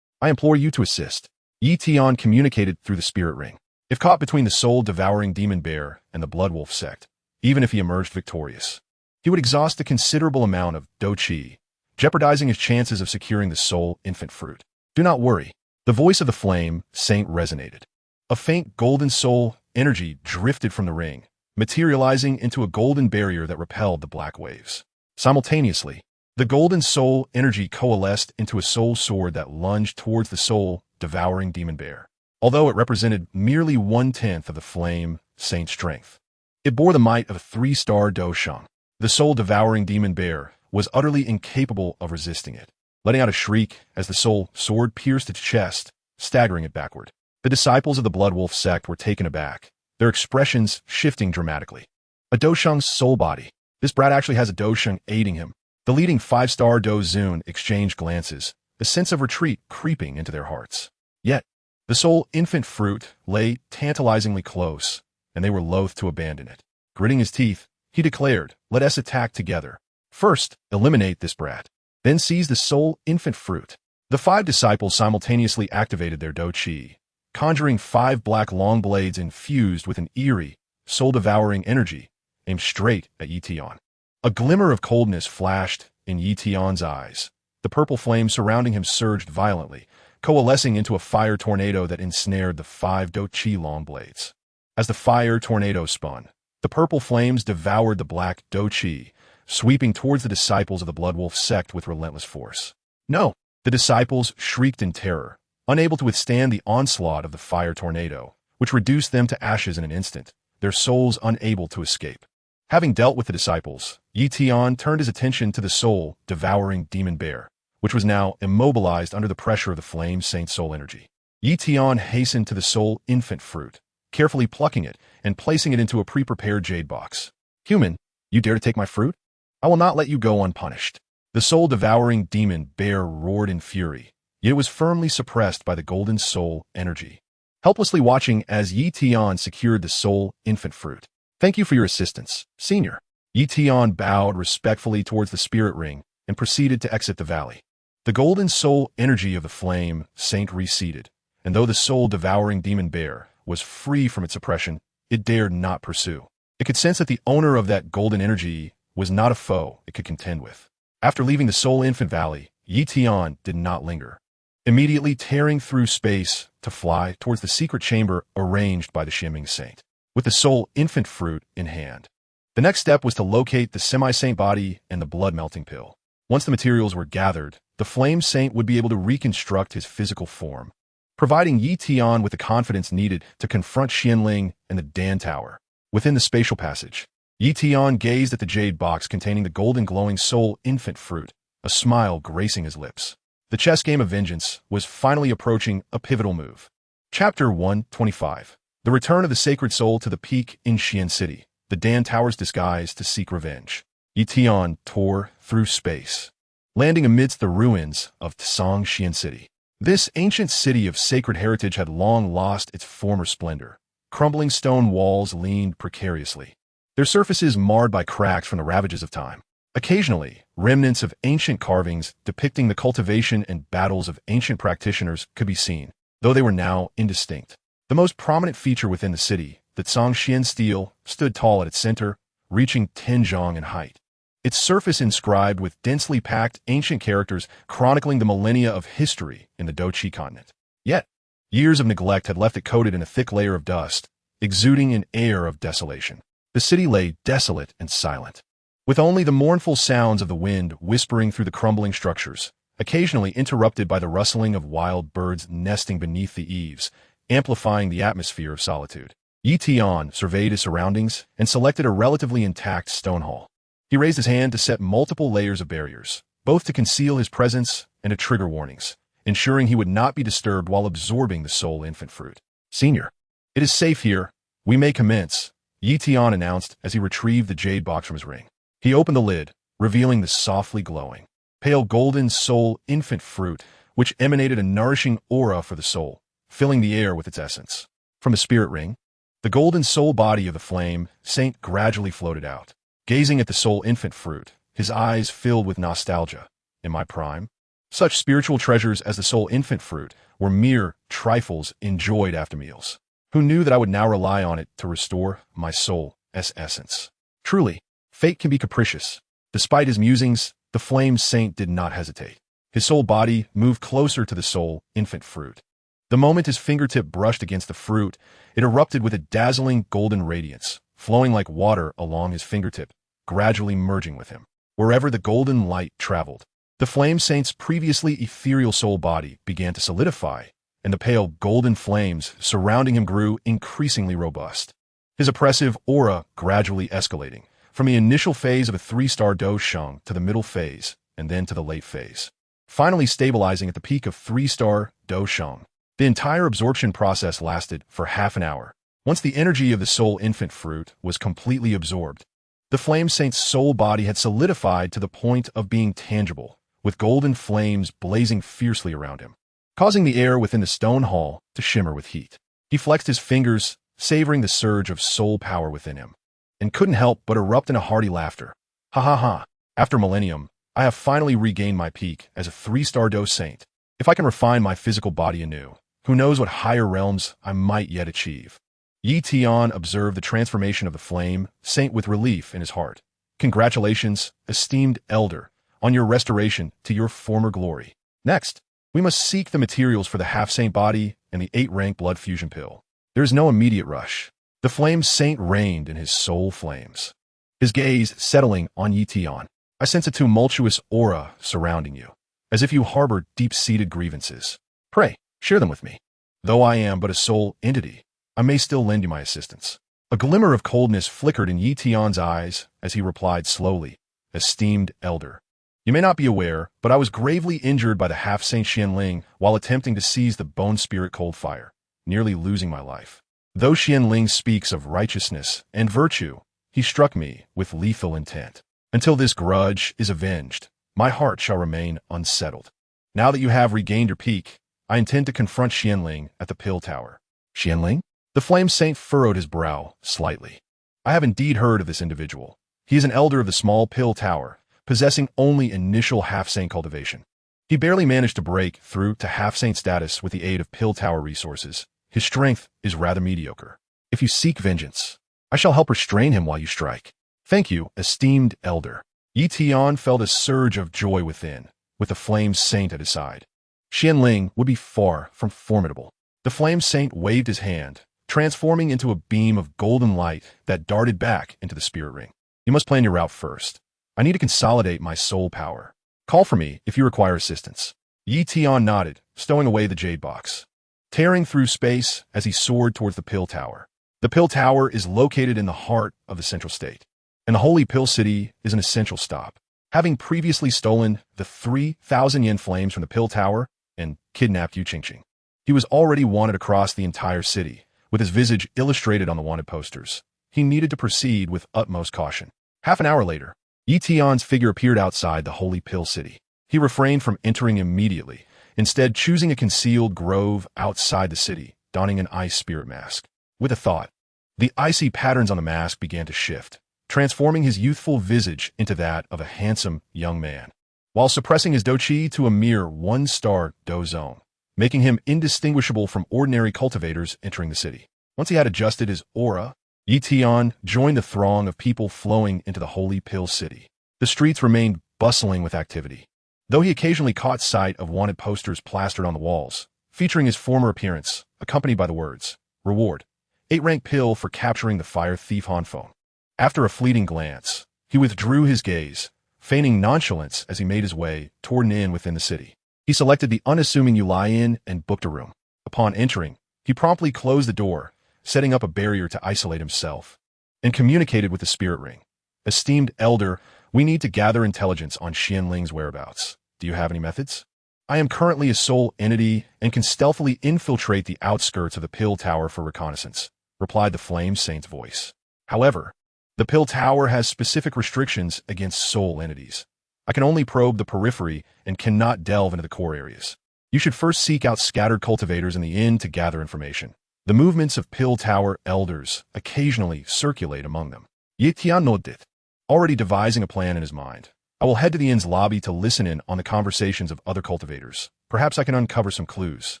I implore you to assist. Tian communicated through the spirit ring. If caught between the soul-devouring demon bear and the Blood Wolf sect, even if he emerged victorious, he would exhaust a considerable amount of Dou Qi, jeopardizing his chances of securing the soul infant fruit. Do not worry. The voice of the flame saint resonated. A faint golden soul energy drifted from the ring, materializing into a golden barrier that repelled the black waves. Simultaneously, the golden soul energy coalesced into a soul sword that lunged towards the soul-devouring demon bear. Although it represented merely 1/10 of the flame saint's strength, it bore the might of a 3-star Dou Huang. The soul-devouring demon bear was utterly incapable of resisting it, letting out a shriek as the soul sword pierced its chest, staggering it backward. The disciples of the Blood Wolf sect were taken aback, their expressions shifting dramatically. A Dou Huang's soul body. This brat actually has a Dou Huang aiding him. The leading 5-star Dozun exchanged glances, a sense of retreat creeping into their hearts. Yet, the soul infant fruit lay tantalizingly close, and they were loath to abandon it. Gritting his teeth, he declared, "Let us attack together. First, eliminate this brat. Then seize the soul infant fruit." The 5 disciples simultaneously activated their Dou Qi, conjuring 5 black long blades infused with an eerie, soul-devouring energy, aimed straight at Tian. A glimmer of coldness flashed in Tian's eyes. The purple flame surrounding him surged violently, coalescing into a fire tornado that ensnared the 5 Dou Qi long blades. As the fire tornado spun, the purple flames devoured the black Dou Qi, sweeping towards the disciples of the Blood Wolf sect with relentless force. No, the disciples shrieked in terror, unable to withstand the onslaught of the fire tornado, which reduced them to ashes in an instant, their souls unable to escape. Having dealt with the disciples, Tian turned his attention to the soul devouring demon bear, which was now immobilized under the pressure of the flame saint soul energy. Tian hastened to the soul infant fruit, carefully plucking it and placing it into a pre-prepared jade box. Human, you dare to take my fruit? I will not let you go unpunished. The soul-devouring demon bear roared in fury, yet it was firmly suppressed by the golden soul energy. Helplessly watching as Tian secured the soul infant fruit. Thank you for your assistance, Senior. Tian bowed respectfully towards the spirit ring and proceeded to exit the valley. The golden soul energy of the flame saint receded, and though the soul-devouring demon bear was free from its oppression, it dared not pursue. It could sense that the owner of that golden energy was not a foe it could contend with. After leaving the Soul Infant Valley, Tian did not linger, immediately tearing through space to fly towards the secret chamber arranged by the Xianming Saint, with the Soul Infant Fruit in hand. The next step was to locate the Semi-Saint body and the blood-melting pill. Once the materials were gathered, the Flame Saint would be able to reconstruct his physical form, providing Tian with the confidence needed to confront Xianling and the Dan Tower. Within the spatial passage, Tian gazed at the jade box containing the golden glowing soul infant fruit, a smile gracing his lips. The chess game of vengeance was finally approaching a pivotal move. Chapter 125. The return of the sacred soul to the peak in Xian City, the Dan Tower's disguise to seek revenge. Tian tore through space, landing amidst the ruins of Tsang Xian City. This ancient city of sacred heritage had long lost its former splendor. Crumbling stone walls leaned precariously, their surfaces marred by cracks from the ravages of time. Occasionally, remnants of ancient carvings depicting the cultivation and battles of ancient practitioners could be seen, though they were now indistinct. The most prominent feature within the city, the Tsangxian stele, stood tall at its center, reaching 10 zhang in height. Its surface inscribed with densely packed ancient characters chronicling the millennia of history in the Dou Qi Continent. Yet, years of neglect had left it coated in a thick layer of dust, exuding an air of desolation. The city lay desolate and silent, with only the mournful sounds of the wind whispering through the crumbling structures, occasionally interrupted by the rustling of wild birds nesting beneath the eaves, amplifying the atmosphere of solitude. Tian surveyed his surroundings and selected a relatively intact stone hall. He raised his hand to set multiple layers of barriers, both to conceal his presence and to trigger warnings, ensuring he would not be disturbed while absorbing the soul infant fruit. Senior, it is safe here. We may commence, Tian announced as he retrieved the jade box from his ring. He opened the lid, revealing the softly glowing, pale golden soul infant fruit, which emanated a nourishing aura for the soul, filling the air with its essence. From the spirit ring, the golden soul body of the flame saint gradually floated out. Gazing at the soul infant fruit, his eyes filled with nostalgia. In my prime, such spiritual treasures as the soul infant fruit were mere trifles enjoyed after meals. Who knew that I would now rely on it to restore my soul's essence? Truly, fate can be capricious. Despite his musings, the flame saint did not hesitate. His soul body moved closer to the soul infant fruit. The moment his fingertip brushed against the fruit, it erupted with a dazzling golden radiance, flowing like water along his fingertip, gradually merging with him. Wherever the golden light traveled, the flame saint's previously ethereal soul body began to solidify, and the pale golden flames surrounding him grew increasingly robust. His oppressive aura gradually escalating, from the initial phase of a 3-star Dou Sheng to the middle phase, and then to the late phase, finally stabilizing at the peak of 3-star Dou Sheng. The entire absorption process lasted for half an hour. Once the energy of the soul infant fruit was completely absorbed, the flame saint's soul body had solidified to the point of being tangible, with golden flames blazing fiercely around him, causing the air within the stone hall to shimmer with heat. He flexed his fingers, savoring the surge of soul power within him, and couldn't help but erupt in a hearty laughter. Ha ha ha, after millennium, I have finally regained my peak as a 3-star Dou Saint. If I can refine my physical body anew, who knows what higher realms I might yet achieve. Tian observed the transformation of the flame saint with relief in his heart. Congratulations, esteemed elder, on your restoration to your former glory. Next, we must seek the materials for the half-saint body and the 8-rank blood fusion pill. There is no immediate rush. The flame saint reigned in his soul flames, his gaze settling on Tian. I sense a tumultuous aura surrounding you, as if you harbor deep-seated grievances. Pray, share them with me. Though I am but a sole entity, I may still lend you my assistance. A glimmer of coldness flickered in Yi Tian's eyes as he replied slowly, Esteemed elder. You may not be aware, but I was gravely injured by the half-saint Xianling while attempting to seize the bone spirit cold fire, nearly losing my life. Though Xianling speaks of righteousness and virtue, he struck me with lethal intent. Until this grudge is avenged, my heart shall remain unsettled. Now that you have regained your peak, I intend to confront Xianling at the Pill Tower. Xianling? The flame saint furrowed his brow slightly. I have indeed heard of this individual. He is an elder of the small Pill Tower, possessing only initial half-saint cultivation. He barely managed to break through to half-saint status with the aid of Pill Tower resources. His strength is rather mediocre. If you seek vengeance, I shall help restrain him while you strike. Thank you, esteemed elder. Yi Tian felt a surge of joy within, with the flame saint at his side. Xianling would be far from formidable. The flame saint waved his hand, transforming into a beam of golden light that darted back into the spirit ring. You must plan your route first. I need to consolidate my soul power. Call for me if you require assistance. Yi Tian nodded, stowing away the jade box. Tearing through space as he soared towards the Pill Tower. The Pill Tower is located in the heart of the central state, and the Holy Pill City is an essential stop. Having previously stolen the 3,000 yen flames from the Pill Tower and kidnapped Yu Qingqing, he was already wanted across the entire city, with his visage illustrated on the wanted posters. He needed to proceed with utmost caution. Half an hour later, Yi Tian's figure appeared outside the Holy Pill City. He refrained from entering immediately, instead choosing a concealed grove outside the city, donning an ice spirit mask. With a thought, the icy patterns on the mask began to shift, transforming his youthful visage into that of a handsome young man, while suppressing his Dou Qi to a mere one-star Dou zone, making him indistinguishable from ordinary cultivators entering the city. Once he had adjusted his aura, Yi Tian joined the throng of people flowing into the Holy Pill City. The streets remained bustling with activity, though he occasionally caught sight of wanted posters plastered on the walls, featuring his former appearance, accompanied by the words, Reward, 8-rank pill for capturing the fire thief Han Feng. After a fleeting glance, he withdrew his gaze, feigning nonchalance as he made his way toward an inn within the city. He selected the unassuming Yulai Inn and booked a room. Upon entering, he promptly closed the door, setting up a barrier to isolate himself, and communicated with the spirit ring. Esteemed elder, we need to gather intelligence on Xianling's whereabouts. Do you have any methods? I am currently a sole entity and can stealthily infiltrate the outskirts of the Pill Tower for reconnaissance, replied the Flame Saint's voice. However, the Pill Tower has specific restrictions against sole entities. I can only probe the periphery and cannot delve into the core areas. You should first seek out scattered cultivators in the inn to gather information. The movements of Pill Tower elders occasionally circulate among them. Yi Tian nodded, already devising a plan in his mind. I will head to the inn's lobby to listen in on the conversations of other cultivators. Perhaps I can uncover some clues.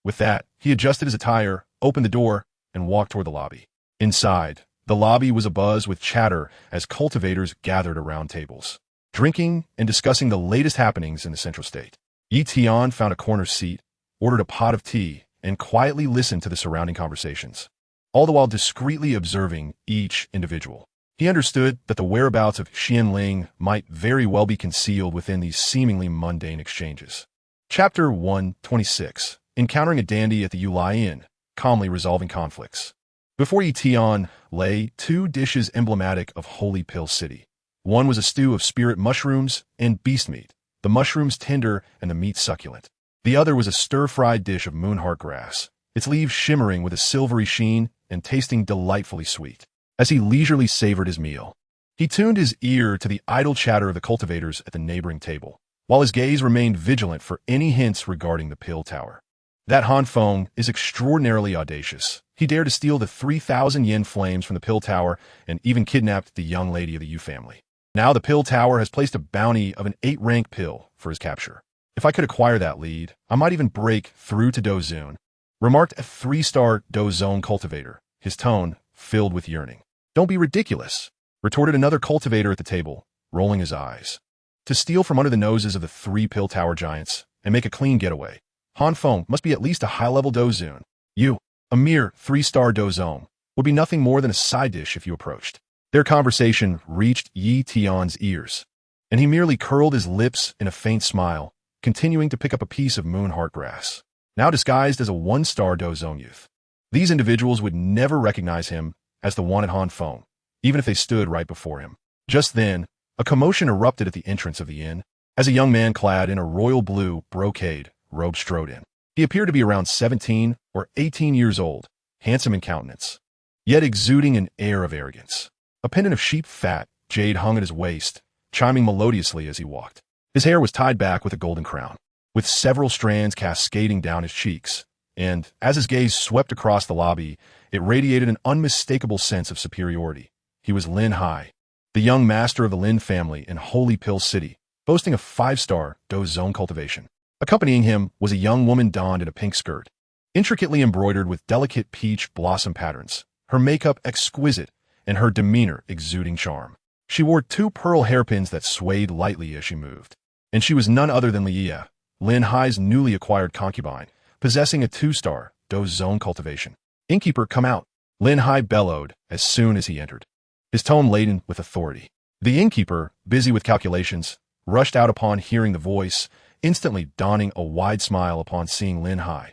With that, he adjusted his attire, opened the door, and walked toward the lobby. Inside, the lobby was abuzz with chatter as cultivators gathered around tables, drinking and discussing the latest happenings in the central state. Yi Tian found a corner seat, ordered a pot of tea, and quietly listened to the surrounding conversations, all the while discreetly observing each individual. He understood that the whereabouts of Xianling might very well be concealed within these seemingly mundane exchanges. Chapter 126. Encountering a dandy at the Yulai Inn, calmly resolving conflicts. Before Yi Tian lay 2 dishes emblematic of Holy Pill City. One was a stew of spirit mushrooms and beast meat, the mushrooms tender and the meat succulent. The other was a stir-fried dish of moonheart grass, its leaves shimmering with a silvery sheen and tasting delightfully sweet. As he leisurely savored his meal, he tuned his ear to the idle chatter of the cultivators at the neighboring table, while his gaze remained vigilant for any hints regarding the Pill Tower. That Han Feng is extraordinarily audacious. He dared to steal the 3,000 yen flames from the Pill Tower and even kidnapped the young lady of the Yu family. Now the Pill Tower has placed a bounty of an 8-rank pill for his capture. If I could acquire that lead, I might even break through to Dou Zone, remarked a 3-star Dou Zone cultivator, his tone filled with yearning. Don't be ridiculous, retorted another cultivator at the table, rolling his eyes. To steal from under the noses of the 3 Pill Tower giants and make a clean getaway, Han Feng must be at least a high-level Dou Zone. You, a mere 3-star Dou Zone, would be nothing more than a side dish if you approached. Their conversation reached Yi Tian's ears, and he merely curled his lips in a faint smile, continuing to pick up a piece of moonheart grass, now disguised as a one-star Dou Zone youth. These individuals would never recognize him as the one at Han Feng, even if they stood right before him. Just then, a commotion erupted at the entrance of the inn, as a young man clad in a royal blue brocade robe strode in. He appeared to be around 17 or 18 years old, handsome in countenance, yet exuding an air of arrogance. A pendant of sheep fat jade hung at his waist, chiming melodiously as he walked. His hair was tied back with a golden crown, with several strands cascading down his cheeks, and, as his gaze swept across the lobby, it radiated an unmistakable sense of superiority. He was Lin Hai, the young master of the Lin family in Holy Pill City, boasting a 5-star Dou Zone cultivation. Accompanying him was a young woman donned in a pink skirt, intricately embroidered with delicate peach blossom patterns, her makeup exquisite and her demeanor exuding charm. She wore 2 pearl hairpins that swayed lightly as she moved, and she was none other than Liya, Lin Hai's newly acquired concubine, possessing a 2-star Dou Zone cultivation. "Innkeeper, come out," Lin Hai bellowed as soon as he entered, his tone laden with authority. The innkeeper, busy with calculations, rushed out upon hearing the voice, instantly donning a wide smile upon seeing Lin Hai.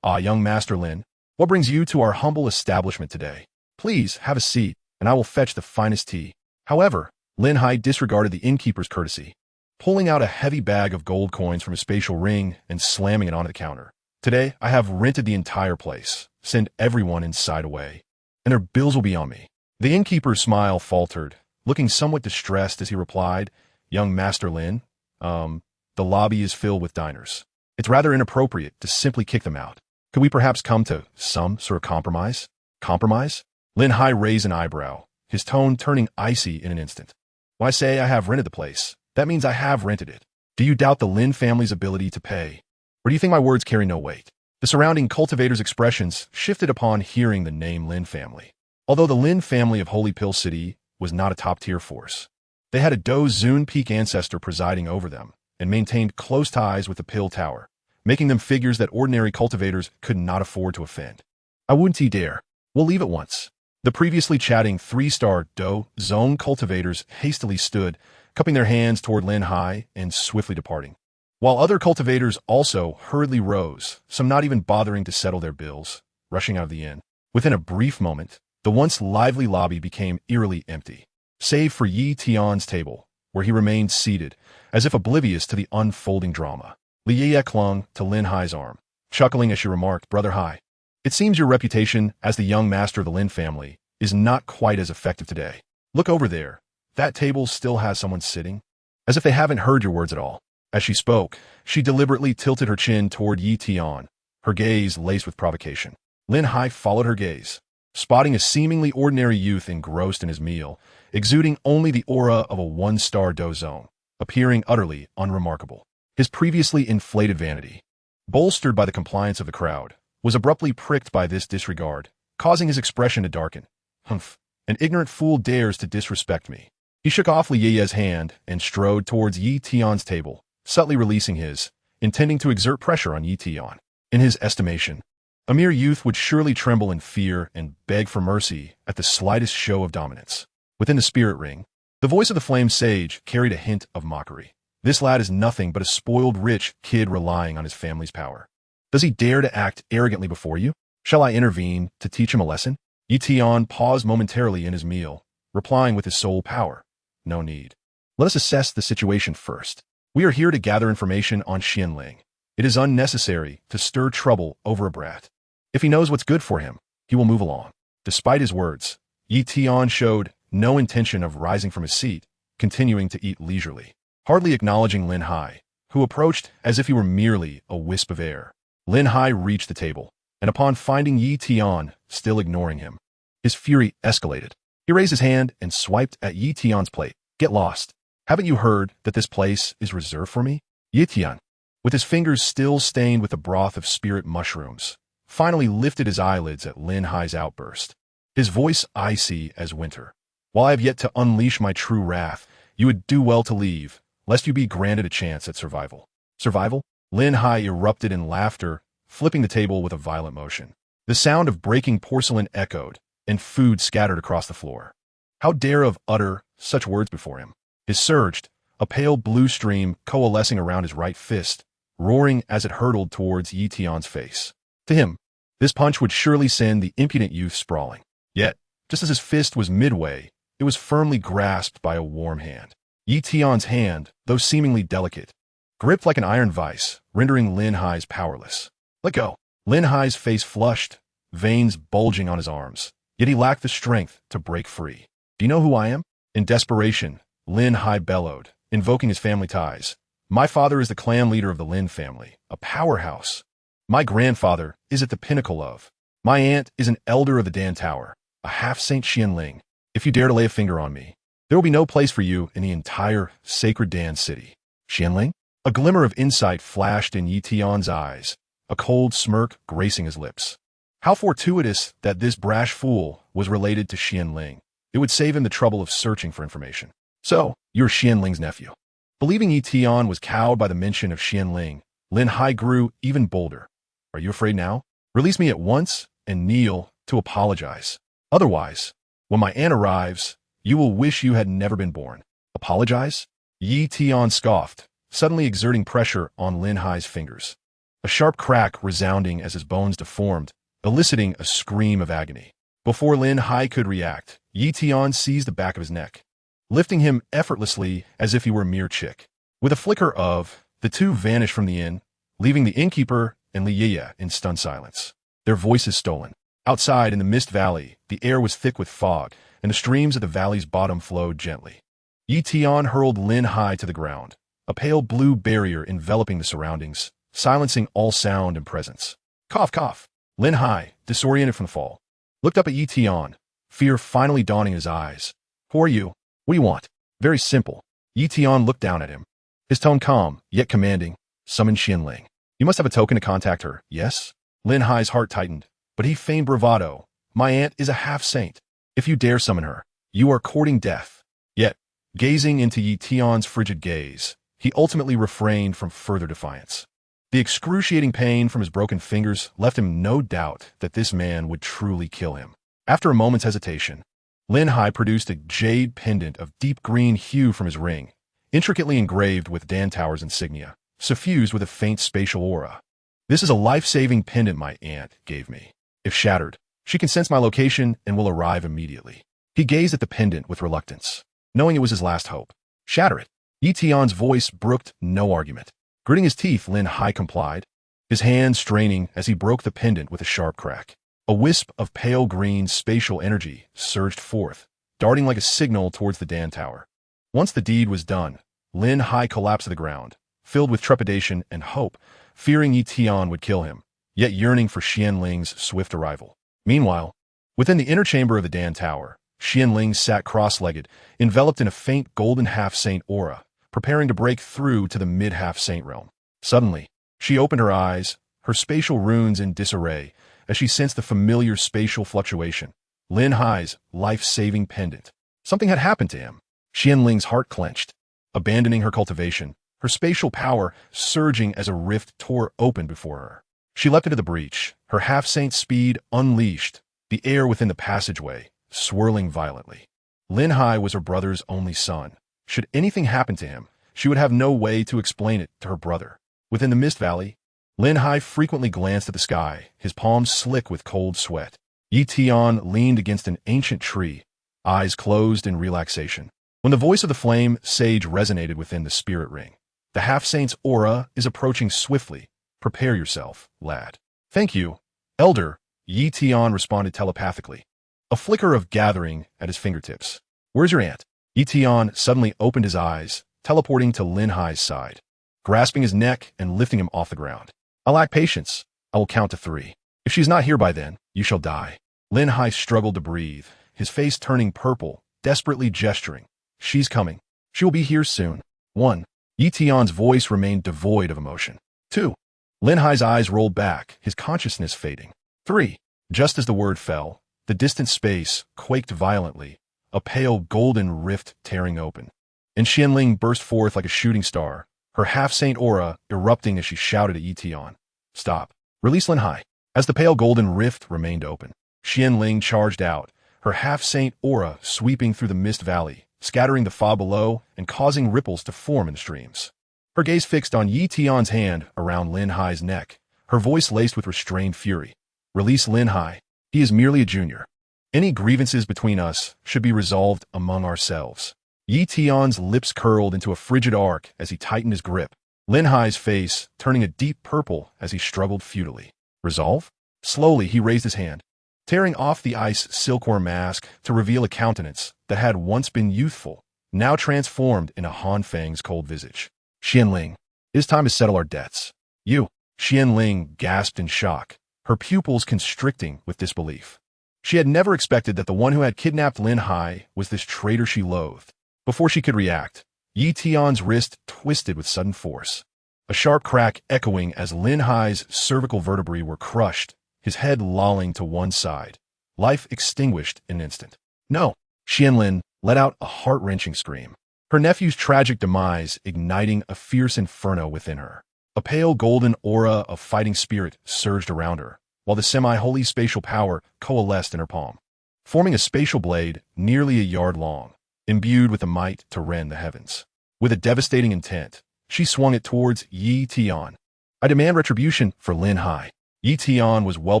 "Ah, young Master Lin, what brings you to our humble establishment today? Please have a seat, and I will fetch the finest tea." However, Lin Hai disregarded the innkeeper's courtesy, pulling out a heavy bag of gold coins from his spatial ring and slamming it onto the counter. "Today, I have rented the entire place. Send everyone inside away, and their bills will be on me." The innkeeper's smile faltered, looking somewhat distressed as he replied, "Young Master Lin, the lobby is filled with diners. It's rather inappropriate to simply kick them out. Could we perhaps come to some sort of compromise?" "Compromise?" Lin Hai raised an eyebrow, his tone turning icy in an instant. "When I say I have rented the place, that means I have rented it. Do you doubt the Lin family's ability to pay? Or do you think my words carry no weight?" The surrounding cultivators' expressions shifted upon hearing the name Lin family. Although the Lin family of Holy Pill City was not a top-tier force, they had a Dou Zun Peak ancestor presiding over them and maintained close ties with the Pill Tower, making them figures that ordinary cultivators could not afford to offend. "I wouldn't dare. We'll leave at once." The previously chatting 3-star Dou Zone cultivators hastily stood, cupping their hands toward Lin Hai and swiftly departing, while other cultivators also hurriedly rose, some not even bothering to settle their bills, rushing out of the inn. Within a brief moment, the once lively lobby became eerily empty, save for Yi Tian's table, where he remained seated, as if oblivious to the unfolding drama. Liya clung to Lin Hai's arm, chuckling as she remarked, "Brother Hai, it seems your reputation as the young master of the Lin family is not quite as effective today. Look over there. That table still has someone sitting, as if they haven't heard your words at all." As she spoke, she deliberately tilted her chin toward Yi Tian, her gaze laced with provocation. Lin Hai followed her gaze, spotting a seemingly ordinary youth engrossed in his meal, exuding only the aura of a 1-star Dou Zone, appearing utterly unremarkable. His previously inflated vanity, bolstered by the compliance of the crowd, was abruptly pricked by this disregard, causing his expression to darken. "Humph, an ignorant fool dares to disrespect me." He shook off Liya's hand and strode towards Yi Tian's table, subtly releasing his, intending to exert pressure on Yi Tian. In his estimation, a mere youth would surely tremble in fear and beg for mercy at the slightest show of dominance. Within the spirit ring, the voice of the flame sage carried a hint of mockery. "This lad is nothing but a spoiled rich kid relying on his family's power. Does he dare to act arrogantly before you? Shall I intervene to teach him a lesson?" Yi Tian paused momentarily in his meal, replying with his sole power, "No need. Let us assess the situation first. We are here to gather information on Xianling. It is unnecessary to stir trouble over a brat. If he knows what's good for him, he will move along." Despite his words, Yi Tian showed no intention of rising from his seat, continuing to eat leisurely, hardly acknowledging Lin Hai, who approached as if he were merely a wisp of air. Lin Hai reached the table, and upon finding Yi Tian still ignoring him, his fury escalated. He raised his hand and swiped at Yi Tian's plate. "Get lost. Haven't you heard that this place is reserved for me?" Yi Tian, with his fingers still stained with the broth of spirit mushrooms, finally lifted his eyelids at Lin Hai's outburst, his voice icy as winter. "While I have yet to unleash my true wrath, you would do well to leave, lest you be granted a chance at survival." "Survival?" Lin Hai erupted in laughter, flipping the table with a violent motion. The sound of breaking porcelain echoed, and food scattered across the floor. How dare of utter such words before him? His surged, a pale blue stream coalescing around his right fist, roaring as it hurtled towards Yi Tian's face. To him, this punch would surely send the impudent youth sprawling. Yet, just as his fist was midway, it was firmly grasped by a warm hand. Yi Tian's hand, though seemingly delicate, gripped like an iron vice, rendering Lin Hai's powerless. Let go. Lin Hai's face flushed, veins bulging on his arms, yet he lacked the strength to break free. Do you know who I am? In desperation, Lin Hai bellowed, invoking his family ties. My father is the clan leader of the Lin family, a powerhouse. My grandfather is at the pinnacle of. My aunt is an elder of the Dan Tower, a half-saint Xianling. If you dare to lay a finger on me, there will be no place for you in the entire sacred Dan city. Xianling? A glimmer of insight flashed in Yi Tian's eyes, a cold smirk gracing his lips. How fortuitous that this brash fool was related to Xianling. It would save him the trouble of searching for information. So, you're Xianling's nephew. Believing Yi Tian was cowed by the mention of Xianling, Lin Hai grew even bolder. Are you afraid now? Release me at once and kneel to apologize. Otherwise, when my aunt arrives, you will wish you had never been born. Apologize? Yi Tian scoffed, suddenly exerting pressure on Lin Hai's fingers. A sharp crack resounding as his bones deformed, eliciting a scream of agony. Before Lin Hai could react, Yi Tian seized the back of his neck, lifting him effortlessly as if he were a mere chick. With a flicker of, the two vanished from the inn, leaving the innkeeper and Li Yiya in stunned silence. Their voices stolen. Outside in the mist valley, the air was thick with fog, and the streams at the valley's bottom flowed gently. Yi Tian hurled Lin Hai to the ground, a pale blue barrier enveloping the surroundings, silencing all sound and presence. Cough, cough. Lin Hai, disoriented from the fall, looked up at Yi Tian, fear finally dawning in his eyes. Who are you? What do you want? Very simple. Yi Tian looked down at him, his tone calm, yet commanding. Summon Xianling. You must have a token to contact her, yes? Lin Hai's heart tightened, but he feigned bravado. My aunt is a half-saint. If you dare summon her, you are courting death. Yet, gazing into Yi Tian's frigid gaze, he ultimately refrained from further defiance. The excruciating pain from his broken fingers left him no doubt that this man would truly kill him. After a moment's hesitation, Lin Hai produced a jade pendant of deep green hue from his ring, intricately engraved with Dan Tower's insignia, suffused with a faint spatial aura. This is a life-saving pendant my aunt gave me. If shattered, she can sense my location and will arrive immediately. He gazed at the pendant with reluctance, knowing it was his last hope. Shatter it. Yi Tian's voice brooked no argument. Gritting his teeth, Lin Hai complied, his hand straining as he broke the pendant with a sharp crack. A wisp of pale green spatial energy surged forth, darting like a signal towards the Dan Tower. Once the deed was done, Lin Hai collapsed to the ground, filled with trepidation and hope, fearing Yi Tian would kill him, yet yearning for Xianling's swift arrival. Meanwhile, within the inner chamber of the Dan Tower, Xianling sat cross-legged, enveloped in a faint golden half-saint aura, preparing to break through to the mid-half-saint realm. Suddenly, she opened her eyes, her spatial runes in disarray, as she sensed the familiar spatial fluctuation. Lin Hai's life-saving pendant. Something had happened to him. Xianling's heart clenched. Abandoning her cultivation, her spatial power surging as a rift tore open before her. She leapt into the breach, her half-saint speed unleashed, the air within the passageway swirling violently. Lin Hai was her brother's only son. Should anything happen to him, she would have no way to explain it to her brother. Within the mist valley, Lin Hai frequently glanced at the sky, his palms slick with cold sweat. Yi Tian leaned against an ancient tree, eyes closed in relaxation. When the voice of the flame sage resonated within the spirit ring, the half-saint's aura is approaching swiftly. Prepare yourself, lad. Thank you, elder, Yi Tian responded telepathically, a flicker of gathering at his fingertips. Where's your aunt? Yi Tian suddenly opened his eyes, teleporting to Lin Hai's side, grasping his neck and lifting him off the ground. I lack patience. I will count to 3. If she's not here by then, you shall die. Lin Hai struggled to breathe, his face turning purple, desperately gesturing. She's coming. She will be here soon. 1. Yi Tian's voice remained devoid of emotion. 2. Lin Hai's eyes rolled back, his consciousness fading. 3. Just as the word fell, the distant space quaked violently, a pale golden rift tearing open. And Xianling burst forth like a shooting star, her half-saint aura erupting as she shouted at Yi Tian. Stop. Release Lin Hai. As the pale golden rift remained open, Xianling charged out, her half-saint aura sweeping through the mist valley, scattering the fog below and causing ripples to form in the streams. Her gaze fixed on Yi Tian's hand around Lin Hai's neck, her voice laced with restrained fury. Release Lin Hai. He is merely a junior. Any grievances between us should be resolved among ourselves. Yi Tian's lips curled into a frigid arc as he tightened his grip, Lin Hai's face turning a deep purple as he struggled futilely. Resolve? Slowly he raised his hand, tearing off the ice silkworm mask to reveal a countenance that had once been youthful, now transformed into Han Feng's cold visage. Xianling, it is time to settle our debts. You. Xianling gasped in shock, her pupils constricting with disbelief. She had never expected that the one who had kidnapped Lin Hai was this traitor she loathed. Before she could react, Yi Tian's wrist twisted with sudden force. A sharp crack echoing as Lin Hai's cervical vertebrae were crushed, his head lolling to one side. Life extinguished in an instant. No! Xianlin let out a heart-wrenching scream, her nephew's tragic demise igniting a fierce inferno within her. A pale golden aura of fighting spirit surged around her, while the semi-holy spatial power coalesced in her palm, forming a spatial blade nearly a yard long, imbued with the might to rend the heavens. With a devastating intent, she swung it towards Yi Tian. I demand retribution for Lin Hai. Yi Tian was well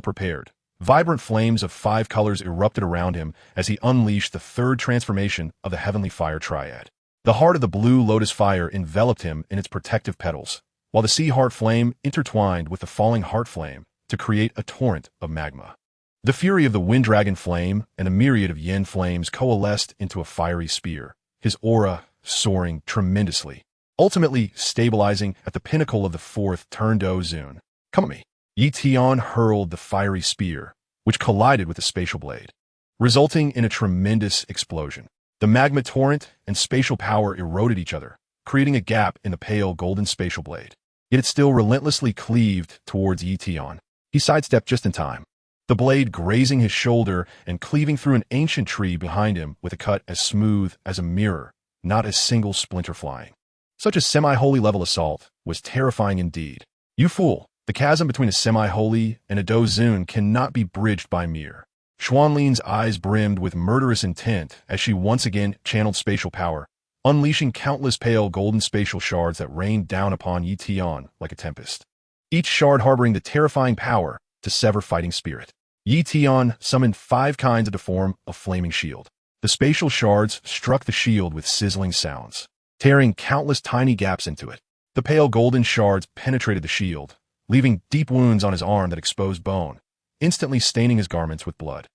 prepared. Vibrant flames of 5 colors erupted around him as he unleashed the third transformation of the heavenly fire triad. The heart of the blue lotus fire enveloped him in its protective petals, while the sea heart flame intertwined with the falling heart flame to create a torrent of magma. The fury of the wind dragon flame and a myriad of yin flames coalesced into a fiery spear, his aura soaring tremendously, ultimately stabilizing at the pinnacle of the 4th turn Dou Zun. Come at me. Yi Tian hurled the fiery spear, which collided with the spatial blade, resulting in a tremendous explosion. The magma torrent and spatial power eroded each other, creating a gap in the pale golden spatial blade. Yet it still relentlessly cleaved towards Yi Tian. He sidestepped just in time, the blade grazing his shoulder and cleaving through an ancient tree behind him with a cut as smooth as a mirror, not a single splinter flying. Such a semi-holy level assault was terrifying indeed. You fool! The chasm between a semi-holy and a Dou Zun cannot be bridged by mere. Xuanlin's eyes brimmed with murderous intent as she once again channeled spatial power, unleashing countless pale golden spatial shards that rained down upon Yi Tian like a tempest, each shard harboring the terrifying power to sever fighting spirit. Yi Tian summoned 5 kinds to form a flaming shield. The spatial shards struck the shield with sizzling sounds, tearing countless tiny gaps into it. The pale golden shards penetrated the shield, leaving deep wounds on his arm that exposed bone, instantly staining his garments with blood.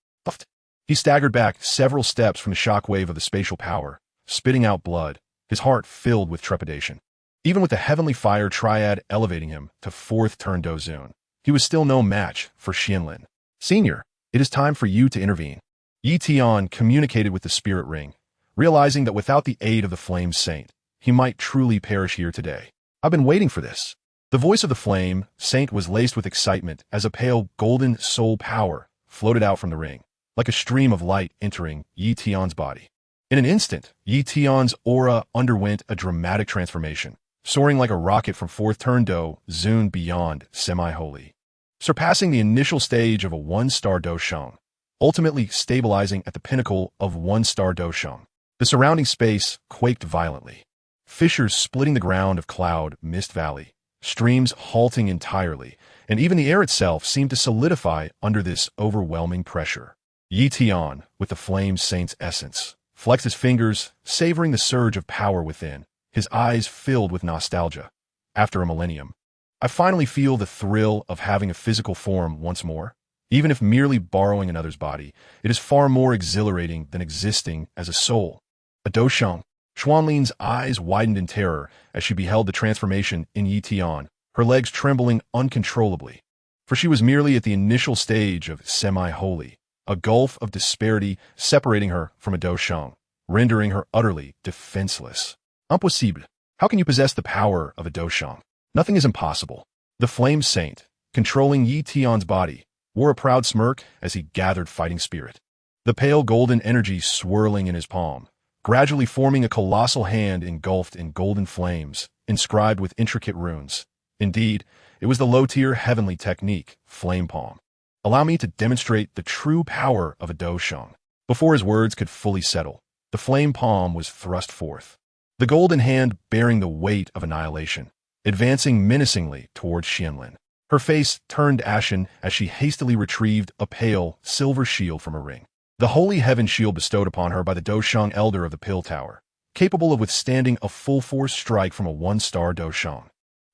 He staggered back several steps from the shockwave of the spatial power, spitting out blood, his heart filled with trepidation. Even with the heavenly fire triad elevating him to 4th turn Dou Zun, he was still no match for Xianlin. Senior, it is time for you to intervene. Yi Tian communicated with the spirit ring, realizing that without the aid of the flame saint, he might truly perish here today. I've been waiting for this. The voice of the flame saint was laced with excitement as a pale golden soul power floated out from the ring, like a stream of light entering Yi Tian's body. In an instant, Yi Tian's aura underwent a dramatic transformation, soaring like a rocket from 4th turn Dou Zun beyond semi-holy, surpassing the initial stage of a 1-star Dou Sheng, ultimately stabilizing at the pinnacle of 1-star Dou Sheng. The surrounding space quaked violently, fissures splitting the ground of Cloud Mist Valley, streams halting entirely, and even the air itself seemed to solidify under this overwhelming pressure. Yi Tian, with the flame saint's essence, flexed his fingers, savoring the surge of power within, his eyes filled with nostalgia. After a millennium, I finally feel the thrill of having a physical form once more. Even if merely borrowing another's body, it is far more exhilarating than existing as a soul. A Dou Sheng. Xuanlin's eyes widened in terror as she beheld the transformation in Yi Tian, her legs trembling uncontrollably. For she was merely at the initial stage of semi-holy, a gulf of disparity separating her from a Dou Sheng, rendering her utterly defenseless. Impossible. How can you possess the power of a Dou Sheng? Nothing is impossible. The flame saint, controlling Yi Tian's body, wore a proud smirk as he gathered fighting spirit. The pale golden energy swirling in his palm, gradually forming a colossal hand engulfed in golden flames, inscribed with intricate runes. Indeed, it was the low-tier heavenly technique, flame palm. Allow me to demonstrate the true power of a Dou Sheng. Before his words could fully settle, the The flame palm was thrust forth, the golden hand bearing the weight of annihilation, advancing menacingly towards Xianlin. Her face turned ashen as she hastily retrieved a pale, silver shield from her ring. The holy heaven shield bestowed upon her by the Dou Shang elder of the Pill Tower, capable of withstanding a full-force strike from a one-star Dou Shang.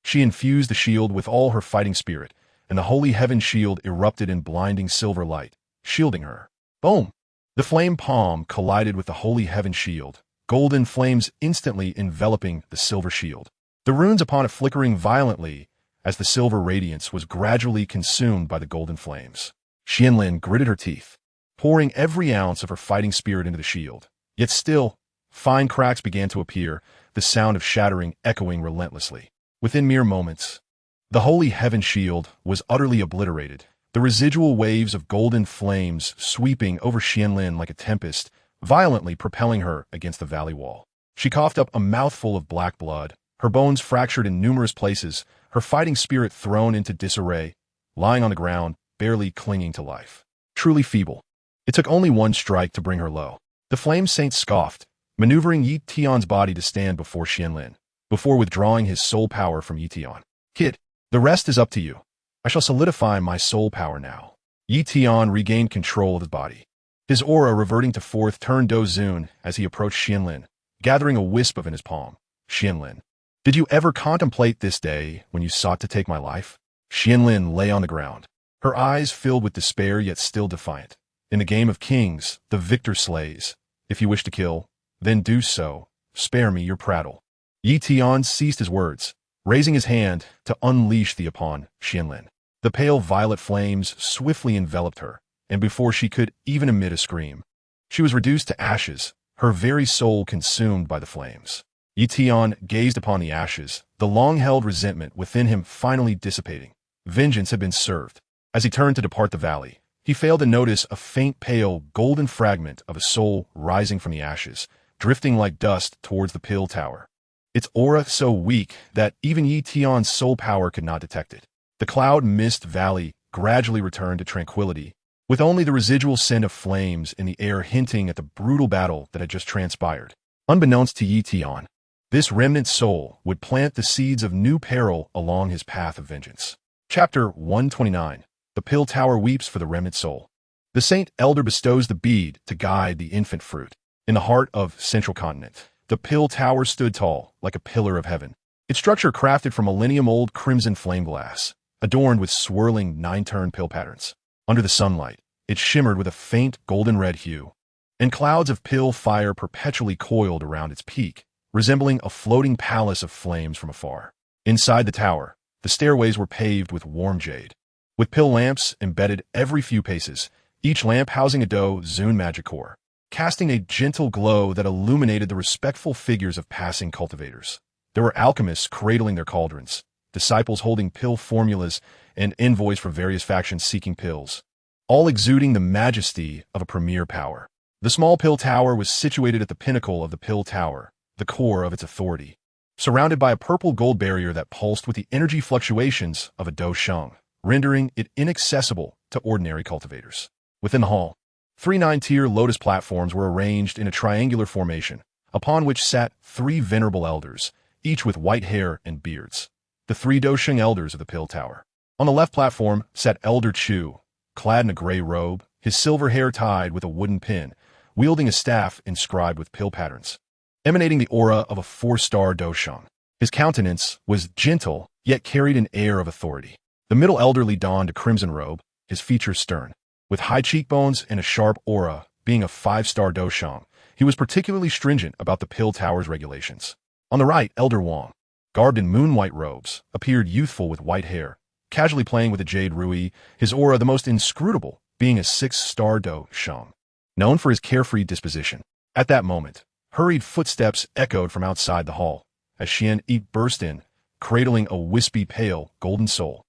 She infused the shield with all her fighting spirit, and the holy heaven shield erupted in blinding silver light, shielding her. Boom! The flame palm collided with the holy heaven shield, golden flames instantly enveloping the silver shield. The runes upon it flickering violently as the silver radiance was gradually consumed by the golden flames. Xianlin gritted her teeth, pouring every ounce of her fighting spirit into the shield. Yet still, fine cracks began to appear, the sound of shattering echoing relentlessly. Within mere moments, the holy heaven shield was utterly obliterated, the residual waves of golden flames sweeping over Xianlin like a tempest, violently propelling her against the valley wall. She coughed up a mouthful of black blood, her bones fractured in numerous places, her fighting spirit thrown into disarray, lying on the ground, barely clinging to life. Truly feeble. It took only one strike to bring her low. The flame saint scoffed, maneuvering Yi Tian's body to stand before Xianlin, before withdrawing his soul power from Yi Tian. Kid, the rest is up to you. I shall solidify my soul power now. Yi Tian regained control of his body, his aura reverting to fourth turn Dou Zun as he approached Xianlin, gathering a wisp of in his palm. Xianlin, did you ever contemplate this day when you sought to take my life? Xianlin lay on the ground, her eyes filled with despair yet still defiant. In the game of kings, the victor slays. If you wish to kill, then do so. Spare me your prattle. Yi Tian ceased his words, raising his hand to unleash the upon Xianlin. The pale violet flames swiftly enveloped her, and before she could even emit a scream, she was reduced to ashes, her very soul consumed by the flames. Yi Tian gazed upon the ashes, the long-held resentment within him finally dissipating. Vengeance had been served. As he turned to depart the valley, he failed to notice a faint pale golden fragment of a soul rising from the ashes, drifting like dust towards the Pill Tower. Its aura so weak that even Yi Tian's soul power could not detect it. The cloud mist valley gradually returned to tranquility, with only the residual scent of flames in the air hinting at the brutal battle that had just transpired. Unbeknownst to Yi Tian, this remnant soul would plant the seeds of new peril along his path of vengeance. Chapter 129. The Pill Tower weeps for the remnant soul. The Saint Elder bestows the bead to guide the infant fruit. In the heart of Central Continent, the Pill Tower stood tall, like a pillar of heaven. Its structure crafted from millennium-old crimson flame glass, adorned with swirling nine-turn pill patterns. Under the sunlight, it shimmered with a faint golden-red hue, and clouds of pill fire perpetually coiled around its peak, resembling a floating palace of flames from afar. Inside the tower, the stairways were paved with warm jade, with pill lamps embedded every few paces, each lamp housing a Dou Zun magic core, casting a gentle glow that illuminated the respectful figures of passing cultivators. There were alchemists cradling their cauldrons, disciples holding pill formulas, and envoys from various factions seeking pills, all exuding the majesty of a premier power. The small pill tower was situated at the pinnacle of the Pill Tower, the core of its authority, surrounded by a purple gold barrier that pulsed with the energy fluctuations of a Dou Shang, rendering it inaccessible to ordinary cultivators. Within the hall, 3 9-tier lotus platforms were arranged in a triangular formation, upon which sat 3 venerable elders, each with white hair and beards, the 3 Dou Shang elders of the Pill Tower. On the left platform sat Elder Chu, clad in a gray robe, his silver hair tied with a wooden pin, wielding a staff inscribed with pill patterns, emanating the aura of a 4-star Dou Shang. His countenance was gentle, yet carried an air of authority. The middle elderly donned a crimson robe, his features stern. With high cheekbones and a sharp aura, being a 5-star Dou Shang, he was particularly stringent about the Pill Tower's regulations. On the right, Elder Wang, garbed in moon-white robes, appeared youthful with white hair, casually playing with a jade rui, his aura the most inscrutable, being a 6-star Dou Shang, known for his carefree disposition. At that moment, hurried footsteps echoed from outside the hall, as Xian Yi burst in, cradling a wispy pale golden soul,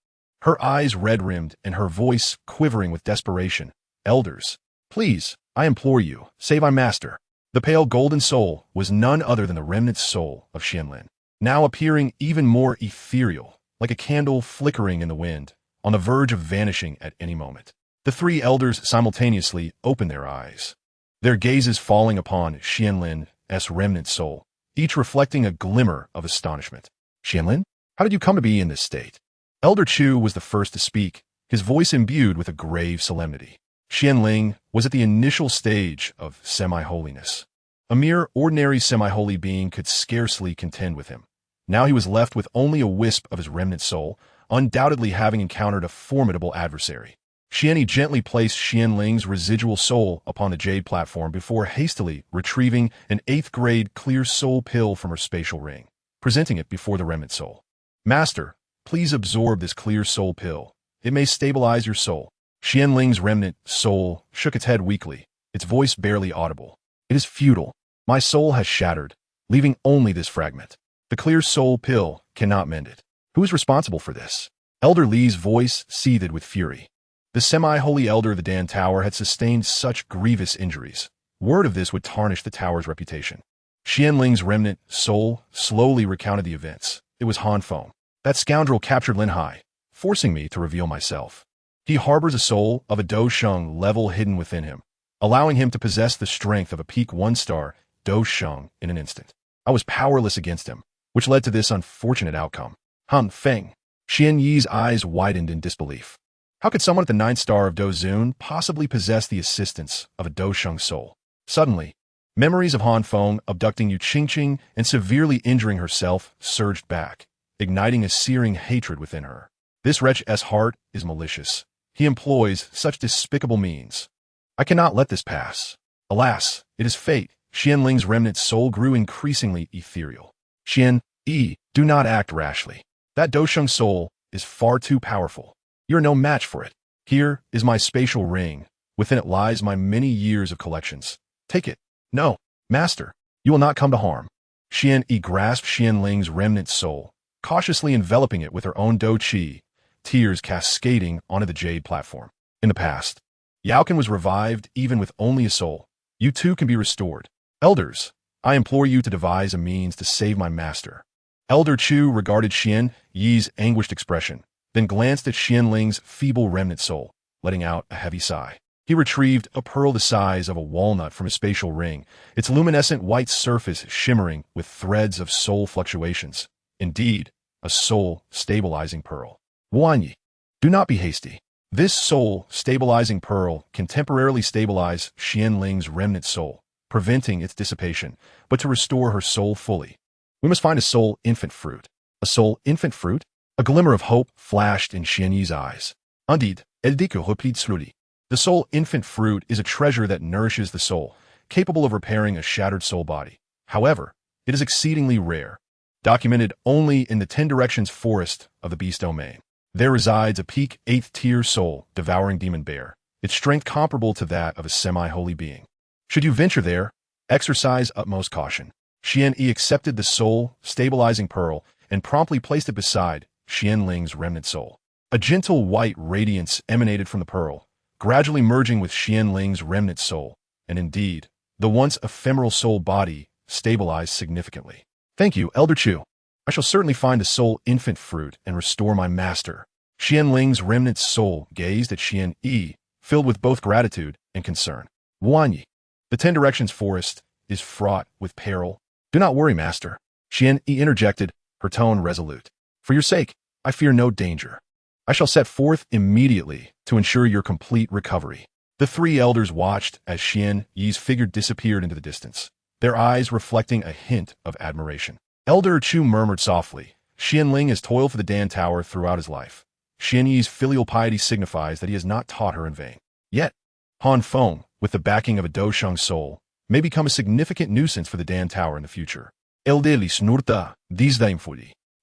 her eyes red-rimmed and her voice quivering with desperation. "Elders, please, I implore you, save our master." The pale golden soul was none other than the remnant soul of Xianlin, now appearing even more ethereal, like a candle flickering in the wind, on the verge of vanishing at any moment. The 3 elders simultaneously opened their eyes, their gazes falling upon Xianlin's remnant soul, each reflecting a glimmer of astonishment. Xianlin, how did you come to be in this state? Elder Chu was the first to speak, his voice imbued with a grave solemnity. Xianling was at the initial stage of semi-holiness. A mere ordinary semi-holy being could scarcely contend with him. Now he was left with only a wisp of his remnant soul, undoubtedly having encountered a formidable adversary. Xianyi gently placed Xianling's residual soul upon the jade platform before hastily retrieving an 8th-grade clear soul pill from her spatial ring, presenting it before the remnant soul. Master, please absorb this clear soul pill. It may stabilize your soul. Xianling's remnant soul shook its head weakly, its voice barely audible. It is futile. My soul has shattered, leaving only this fragment. The clear soul pill cannot mend it. Who is responsible for this? Elder Li's voice seethed with fury. The semi-holy elder of the Dan Tower had sustained such grievous injuries. Word of this would tarnish the tower's reputation. Xianling's remnant soul slowly recounted the events. It was Han Feng. That scoundrel captured Lin Hai, forcing me to reveal myself. He harbors a soul of a Dou Sheng level hidden within him, allowing him to possess the strength of a peak 1-star Dou Sheng in an instant. I was powerless against him, which led to this unfortunate outcome. Han Feng. Xian Yi's eyes widened in disbelief. How could someone at the 9th star of Dou Zun possibly possess the assistance of a Dou Sheng soul? Suddenly, memories of Han Feng abducting Yu Qingqing and severely injuring herself surged back, igniting a searing hatred within her. This wretch's heart is malicious. He employs such despicable means. I cannot let this pass. Alas, it is fate. Xianling's remnant soul grew increasingly ethereal. Xian Yi, do not act rashly. That Dou Sheng soul is far too powerful. You're no match for it. Here is my spatial ring. Within it lies my many years of collections. Take it. No, master, you will not come to harm. Xian Yi grasped Xianling's remnant soul, cautiously enveloping it with her own Dou Qi, tears cascading onto the jade platform. In the past, Yaokan was revived even with only a soul. You too can be restored. Elders, I implore you to devise a means to save my master. Elder Chu regarded Xian Yi's anguished expression, then glanced at Xianling's feeble remnant soul, letting out a heavy sigh. He retrieved a pearl the size of a walnut from his spatial ring, its luminescent white surface shimmering with threads of soul fluctuations. Indeed, a soul-stabilizing pearl. Wanyi, do not be hasty. This soul-stabilizing pearl can temporarily stabilize Xianling's remnant soul, preventing its dissipation, but to restore her soul fully, we must find a soul infant fruit. A soul infant fruit? A glimmer of hope flashed in Xian Yi's eyes. Indeed, the soul infant fruit is a treasure that nourishes the soul, capable of repairing a shattered soul body. However, it is exceedingly rare, documented only in the 10 Directions forest of the Beast Domain. There resides a peak 8th tier soul, devouring demon bear, its strength comparable to that of a semi-holy being. Should you venture there, exercise utmost caution. Xian Yi accepted the soul-stabilizing pearl and promptly placed it beside Xianling's remnant soul. A gentle white radiance emanated from the pearl, gradually merging with Xianling's remnant soul, and indeed, the once ephemeral soul body stabilized significantly. Thank you, Elder Chu. I shall certainly find a soul infant fruit and restore my master. Xianling's remnant soul gazed at Xian Yi, filled with both gratitude and concern. Wanyi, the 10 Directions forest is fraught with peril. Do not worry, master. Xian Yi interjected, her tone resolute. For your sake, I fear no danger. I shall set forth immediately to ensure your complete recovery. The 3 elders watched as Xian Yi's figure disappeared into the distance, their eyes reflecting a hint of admiration. Elder Chu murmured softly, Xianling has toiled for the Dan Tower throughout his life. Xian Yi's filial piety signifies that he has not taught her in vain. Yet, Han Feng, with the backing of a Dou Sheng soul, may become a significant nuisance for the Dan Tower in the future.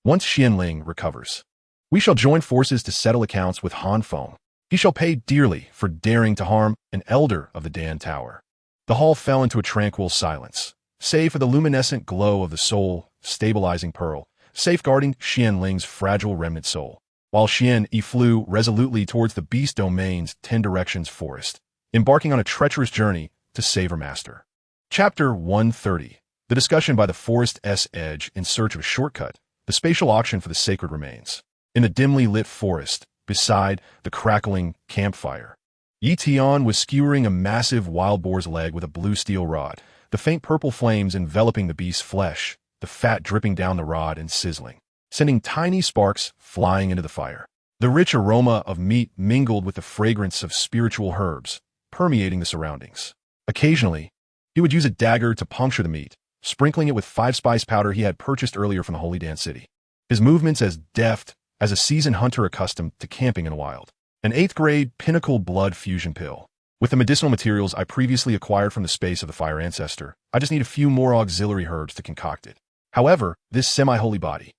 Once Xianling recovers, we shall join forces to settle accounts with Han Feng. He shall pay dearly for daring to harm an elder of the Dan Tower. The hall fell into a tranquil silence, save for the luminescent glow of the soul-stabilizing pearl, safeguarding Xianling's fragile remnant soul, while Xian Yi flew resolutely towards the Beast Domain's 10 Directions forest, embarking on a treacherous journey to save her master. Chapter 130. The discussion by the forest's edge in search of a shortcut, the spatial auction for the sacred remains. In the dimly lit forest, beside the crackling campfire, Tian was skewering a massive wild boar's leg with a blue steel rod, the faint purple flames enveloping the beast's flesh, the fat dripping down the rod and sizzling, sending tiny sparks flying into the fire. The rich aroma of meat mingled with the fragrance of spiritual herbs, permeating the surroundings. Occasionally, he would use a dagger to puncture the meat, sprinkling it with 5-spice powder he had purchased earlier from the Holy Dance City. His movements as deft as a seasoned hunter accustomed to camping in the wild. An 8th-grade pinnacle blood fusion pill. With the medicinal materials I previously acquired from the space of the Fire Ancestor, I just need a few more auxiliary herbs to concoct it. However, this semi-holy body.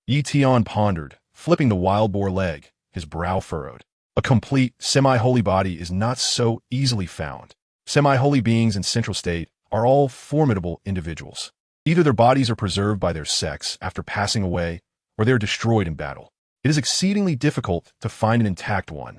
Tian pondered, flipping the wild boar leg, his brow furrowed. A complete, semi-holy body is not so easily found. Semi-holy beings in Central State are all formidable individuals. Either their bodies are preserved by their sex after passing away, or they are destroyed in battle. It is exceedingly difficult to find an intact one.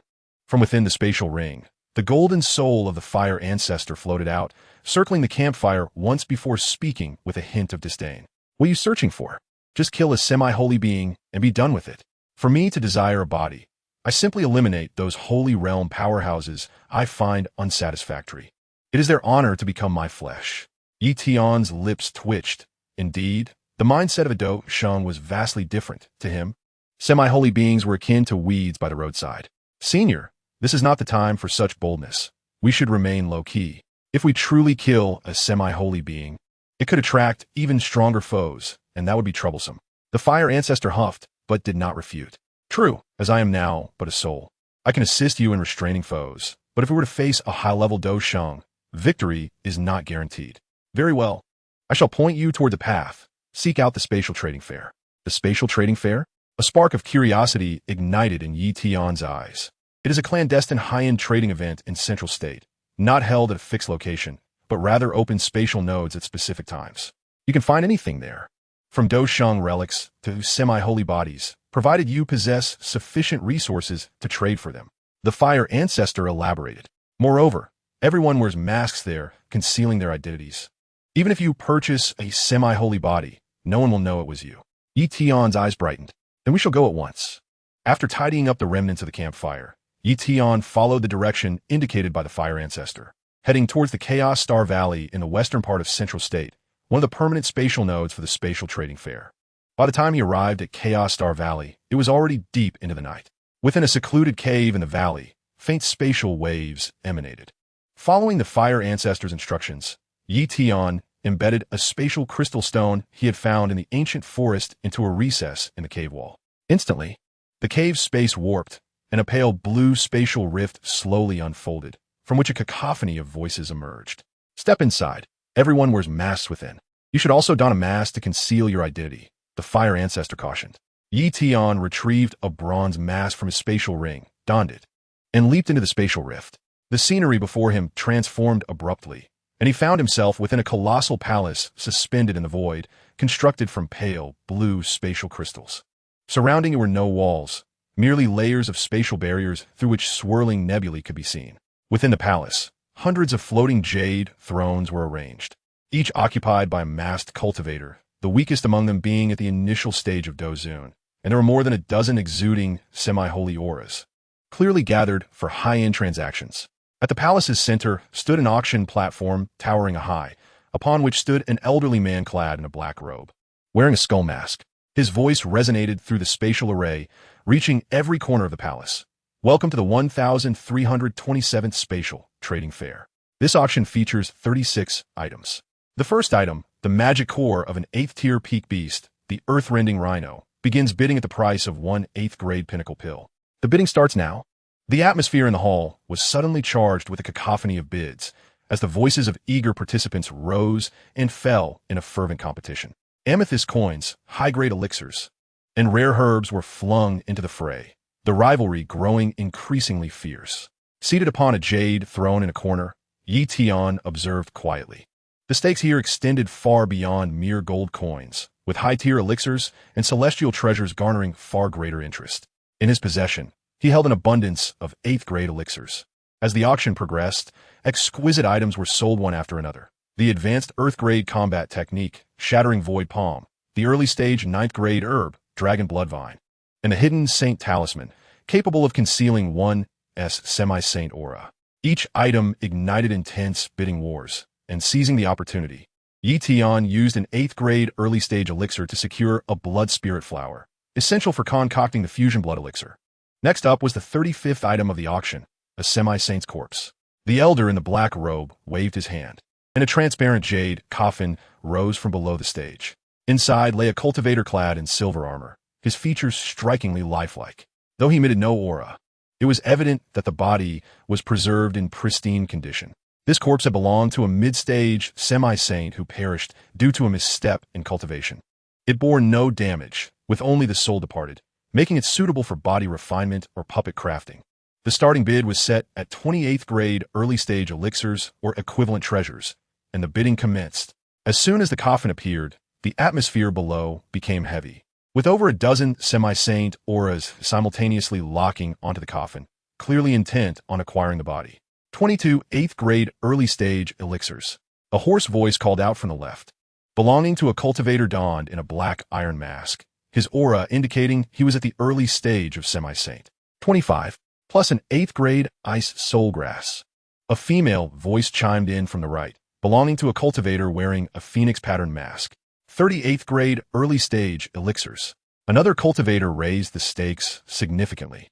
From within the spatial ring, the golden soul of the Fire Ancestor floated out, circling the campfire once before speaking with a hint of disdain. What are you searching for? Just kill a semi-holy being and be done with it. For me to desire a body, I simply eliminate those holy realm powerhouses I find unsatisfactory. It is their honor to become my flesh. Tian's lips twitched. Indeed, the mindset of a Dou Huang was vastly different to him. Semi-holy beings were akin to weeds by the roadside. Senior, this is not the time for such boldness. We should remain low-key. If we truly kill a semi-holy being, it could attract even stronger foes, and that would be troublesome. The Fire Ancestor huffed, but did not refute. True, as I am now but a soul. I can assist you in restraining foes, but if we were to face a high-level Dou Huang, victory is not guaranteed. Very well. I shall point you toward the path. Seek out the Spatial Trading Fair. The Spatial Trading Fair? A spark of curiosity ignited in Tian's eyes. It is a clandestine high-end trading event in Central State, not held at a fixed location, but rather open spatial nodes at specific times. You can find anything there, from Dou Huang relics to semi-holy bodies, provided you possess sufficient resources to trade for them. The Fire Ancestor elaborated. Moreover, everyone wears masks there, concealing their identities. Even if you purchase a semi-holy body, no one will know it was you. Tian's eyes brightened. Then we shall go at once. After tidying up the remnants of the campfire, Tian followed the direction indicated by the Fire Ancestor, heading towards the Chaos Star Valley in the western part of Central State, one of the permanent spatial nodes for the Spatial Trading Fair. By the time he arrived at Chaos Star Valley, it was already deep into the night. Within a secluded cave in the valley, faint spatial waves emanated. Following the Fire Ancestor's instructions, Tian embedded a spatial crystal stone he had found in the ancient forest into a recess in the cave wall. Instantly, the cave's space warped, and a pale blue spatial rift slowly unfolded, from which a cacophony of voices emerged. Step inside. Everyone wears masks within. You should also don a mask to conceal your identity, the Fire Ancestor cautioned. Tian retrieved a bronze mask from his spatial ring, donned it, and leaped into the spatial rift. The scenery before him transformed abruptly, and he found himself within a colossal palace suspended in the void, constructed from pale, blue spatial crystals. Surrounding it were no walls, merely layers of spatial barriers through which swirling nebulae could be seen. Within the palace, hundreds of floating jade thrones were arranged, each occupied by a masked cultivator, the weakest among them being at the initial stage of Dozun, and there were more than a dozen exuding semi-holy auras, clearly gathered for high-end transactions. At the palace's center stood an auction platform towering high, upon which stood an elderly man clad in a black robe, wearing a skull mask. His voice resonated through the spatial array, reaching every corner of the palace. Welcome to the 1327th Spatial Trading Fair. This auction features 36 items. The first item, the magic core of an 8th-tier peak beast, the earth-rending rhino, begins bidding at the price of one 8th-grade pinnacle pill. The bidding starts now. The atmosphere in the hall was suddenly charged with a cacophony of bids, as the voices of eager participants rose and fell in a fervent competition. Amethyst coins, high-grade elixirs, and rare herbs were flung into the fray, the rivalry growing increasingly fierce. Seated upon a jade throne in a corner, Tian observed quietly. The stakes here extended far beyond mere gold coins, with high-tier elixirs and celestial treasures garnering far greater interest. In his possession, he held an abundance of 8th-grade elixirs. As the auction progressed, exquisite items were sold one after another. The advanced Earth-grade combat technique, Shattering Void Palm, the early-stage 9th-grade herb, Dragon Blood Vine, and a hidden Saint Talisman, capable of concealing one S semi-saint aura. Each item ignited intense bidding wars, and seizing the opportunity, Tian used an 8th grade early stage elixir to secure a blood spirit flower, essential for concocting the fusion blood elixir. Next up was the 35th item of the auction, a semi-saint's corpse. The elder in the black robe waved his hand, and a transparent jade coffin rose from below the stage. Inside lay a cultivator clad in silver armor, his features strikingly lifelike. Though he emitted no aura, it was evident that the body was preserved in pristine condition. This corpse had belonged to a mid-stage semi-saint who perished due to a misstep in cultivation. It bore no damage, with only the soul departed, making it suitable for body refinement or puppet crafting. The starting bid was set at 28th grade early stage elixirs or equivalent treasures, and the bidding commenced. As soon as the coffin appeared, the atmosphere below became heavy. With over a dozen semi-saint auras simultaneously locking onto the coffin, clearly intent on acquiring the body. 22 8th grade early stage elixirs. A hoarse voice called out from the left. Belonging to a cultivator donned in a black iron mask, his aura indicating he was at the early stage of semi-saint. 25, plus an 8th grade ice soulgrass. A female voice chimed in from the right, belonging to a cultivator wearing a phoenix pattern mask. 38th grade early stage elixirs. Another cultivator raised the stakes significantly.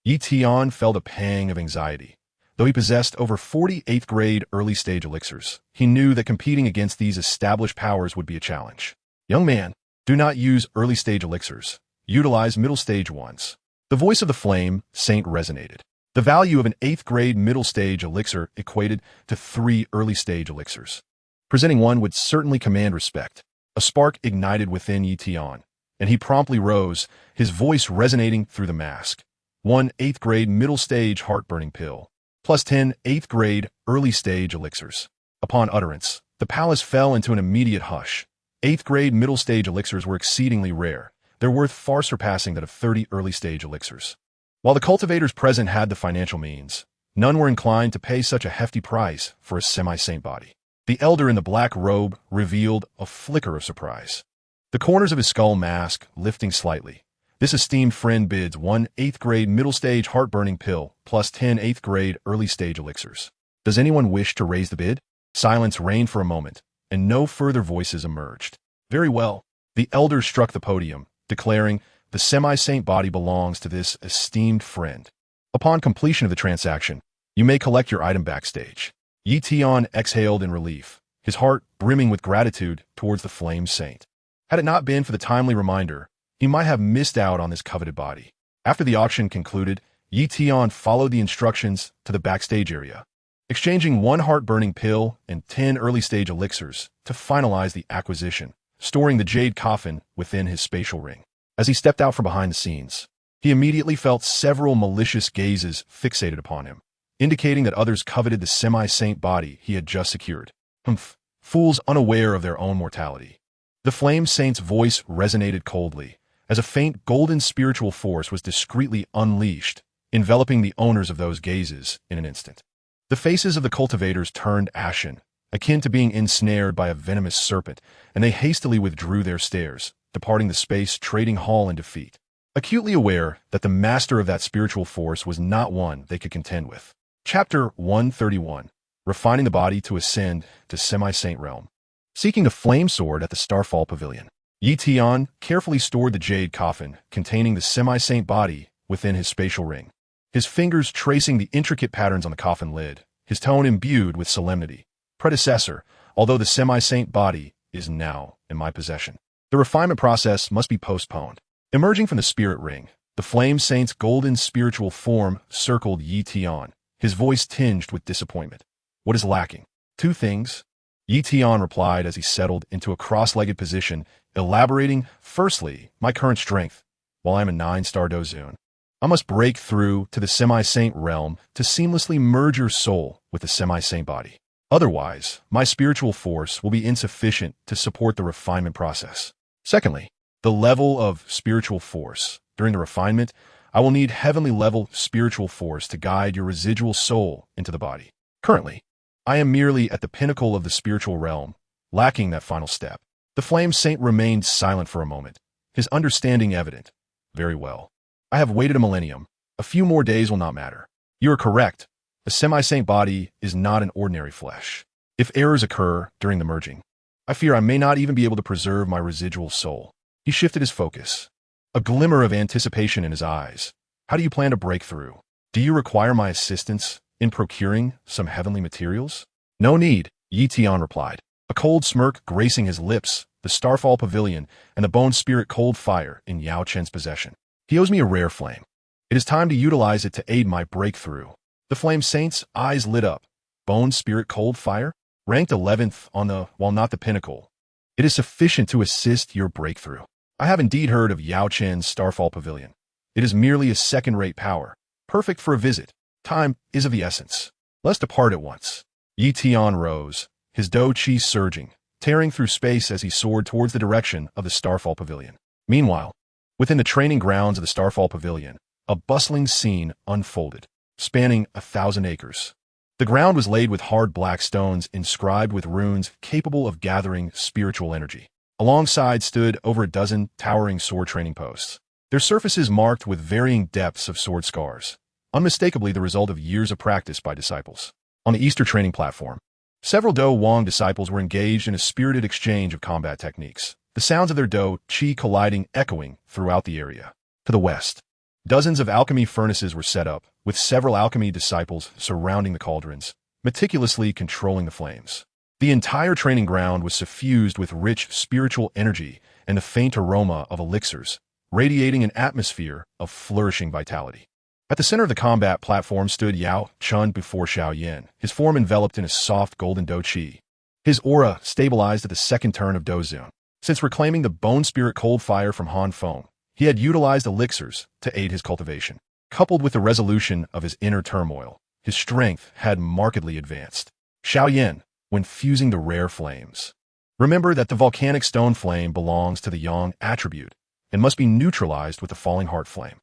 Tian felt a pang of anxiety. Though he possessed over 48th grade early stage elixirs, he knew that competing against these established powers would be a challenge. Young man, do not use early stage elixirs. Utilize middle stage ones. The voice of the flame saint resonated. The value of an 8th grade middle stage elixir equated to 3 early stage elixirs. Presenting one would certainly command respect. A spark ignited within Tian, and he promptly rose, his voice resonating through the mask. 1 8th grade middle stage heart-burning pill, plus 10 8th grade early stage elixirs. Upon utterance, the palace fell into an immediate hush. 8th grade middle stage elixirs were exceedingly rare, their worth far surpassing that of 30 early stage elixirs. While the cultivators present had the financial means, none were inclined to pay such a hefty price for a semi-saint body. The elder in the black robe revealed a flicker of surprise. The corners of his skull mask lifting slightly. This esteemed friend bids 1 8th grade middle stage heart-burning pill plus 10 8th grade early stage elixirs. Does anyone wish to raise the bid? Silence reigned for a moment, and no further voices emerged. Very well. The elder struck the podium, declaring, the semi-saint body belongs to this esteemed friend. Upon completion of the transaction, you may collect your item backstage. Tian exhaled in relief, his heart brimming with gratitude towards the flame saint. Had it not been for the timely reminder, he might have missed out on this coveted body. After the auction concluded, Tian followed the instructions to the backstage area, exchanging 1 heart-burning pill and 10 early-stage elixirs to finalize the acquisition, storing the jade coffin within his spatial ring. As he stepped out from behind the scenes, he immediately felt several malicious gazes fixated upon him, indicating that others coveted the semi-saint body he had just secured. Humph, fools unaware of their own mortality. The flame saint's voice resonated coldly, as a faint golden spiritual force was discreetly unleashed, enveloping the owners of those gazes in an instant. The faces of the cultivators turned ashen, akin to being ensnared by a venomous serpent, and they hastily withdrew their stares, departing the space trading hall in defeat, acutely aware that the master of that spiritual force was not one they could contend with. Chapter 131, Refining the Body to Ascend to Semi-Saint Realm. Seeking the flame sword at the Starfall Pavilion, Tian carefully stored the jade coffin containing the semi-saint body within his spatial ring, his fingers tracing the intricate patterns on the coffin lid, his tone imbued with solemnity. Predecessor, although the semi-saint body is now in my possession, the refinement process must be postponed. Emerging from the spirit ring, the flame saint's golden spiritual form circled Tian, his voice tinged with disappointment. What is lacking? 2 things. Tian replied as he settled into a cross-legged position, elaborating, firstly, my current strength. While I am a 9-star Dozun, I must break through to the semi-saint realm to seamlessly merge your soul with the semi-saint body. Otherwise, my spiritual force will be insufficient to support the refinement process. Secondly, the level of spiritual force. During the refinement, I will need heavenly level spiritual force to guide your residual soul into the body. Currently, I am merely at the pinnacle of the spiritual realm, lacking that final step. The flame saint remained silent for a moment, his understanding evident. Very well. I have waited a millennium. A few more days will not matter. You are correct. A semi-saint body is not an ordinary flesh. If errors occur during the merging, I fear I may not even be able to preserve my residual soul. He shifted his focus, a glimmer of anticipation in his eyes. How do you plan to break through? Do you require my assistance in procuring some heavenly materials? No need, Tian replied, a cold smirk gracing his lips, the Starfall Pavilion, and the bone spirit cold fire in Yao Chen's possession. He owes me a rare flame. It is time to utilize it to aid my breakthrough. The Flame Saint's eyes lit up. Bone spirit cold fire? Ranked 11th on the, while not the pinnacle. It is sufficient to assist your breakthrough. I have indeed heard of Yao Chen's Starfall Pavilion. It is merely a second-rate power, perfect for a visit. Time is of the essence. Let's depart at once. Tian rose, his Dou Qi surging, tearing through space as he soared towards the direction of the Starfall Pavilion. Meanwhile, within the training grounds of the Starfall Pavilion, a bustling scene unfolded, spanning 1,000 acres. The ground was laid with hard black stones inscribed with runes capable of gathering spiritual energy. Alongside stood over a dozen towering sword training posts, their surfaces marked with varying depths of sword scars, unmistakably the result of years of practice by disciples. On the Easter training platform, several Dou Huang disciples were engaged in a spirited exchange of combat techniques, the sounds of their Dou Qi colliding echoing throughout the area. To the west, dozens of alchemy furnaces were set up, with several alchemy disciples surrounding the cauldrons, meticulously controlling the flames. The entire training ground was suffused with rich spiritual energy and the faint aroma of elixirs, radiating an atmosphere of flourishing vitality. At the center of the combat platform stood Yao Chun before Xiao Yan, his form enveloped in a soft golden Dou Qi. His aura stabilized at the second turn of Dou Zun. Since reclaiming the bone spirit cold fire from Han Feng, he had utilized elixirs to aid his cultivation. Coupled with the resolution of his inner turmoil, his strength had markedly advanced. Xiao Yan, when fusing the rare flames. Remember that the volcanic stone flame belongs to the yang attribute and must be neutralized with the falling heart flame.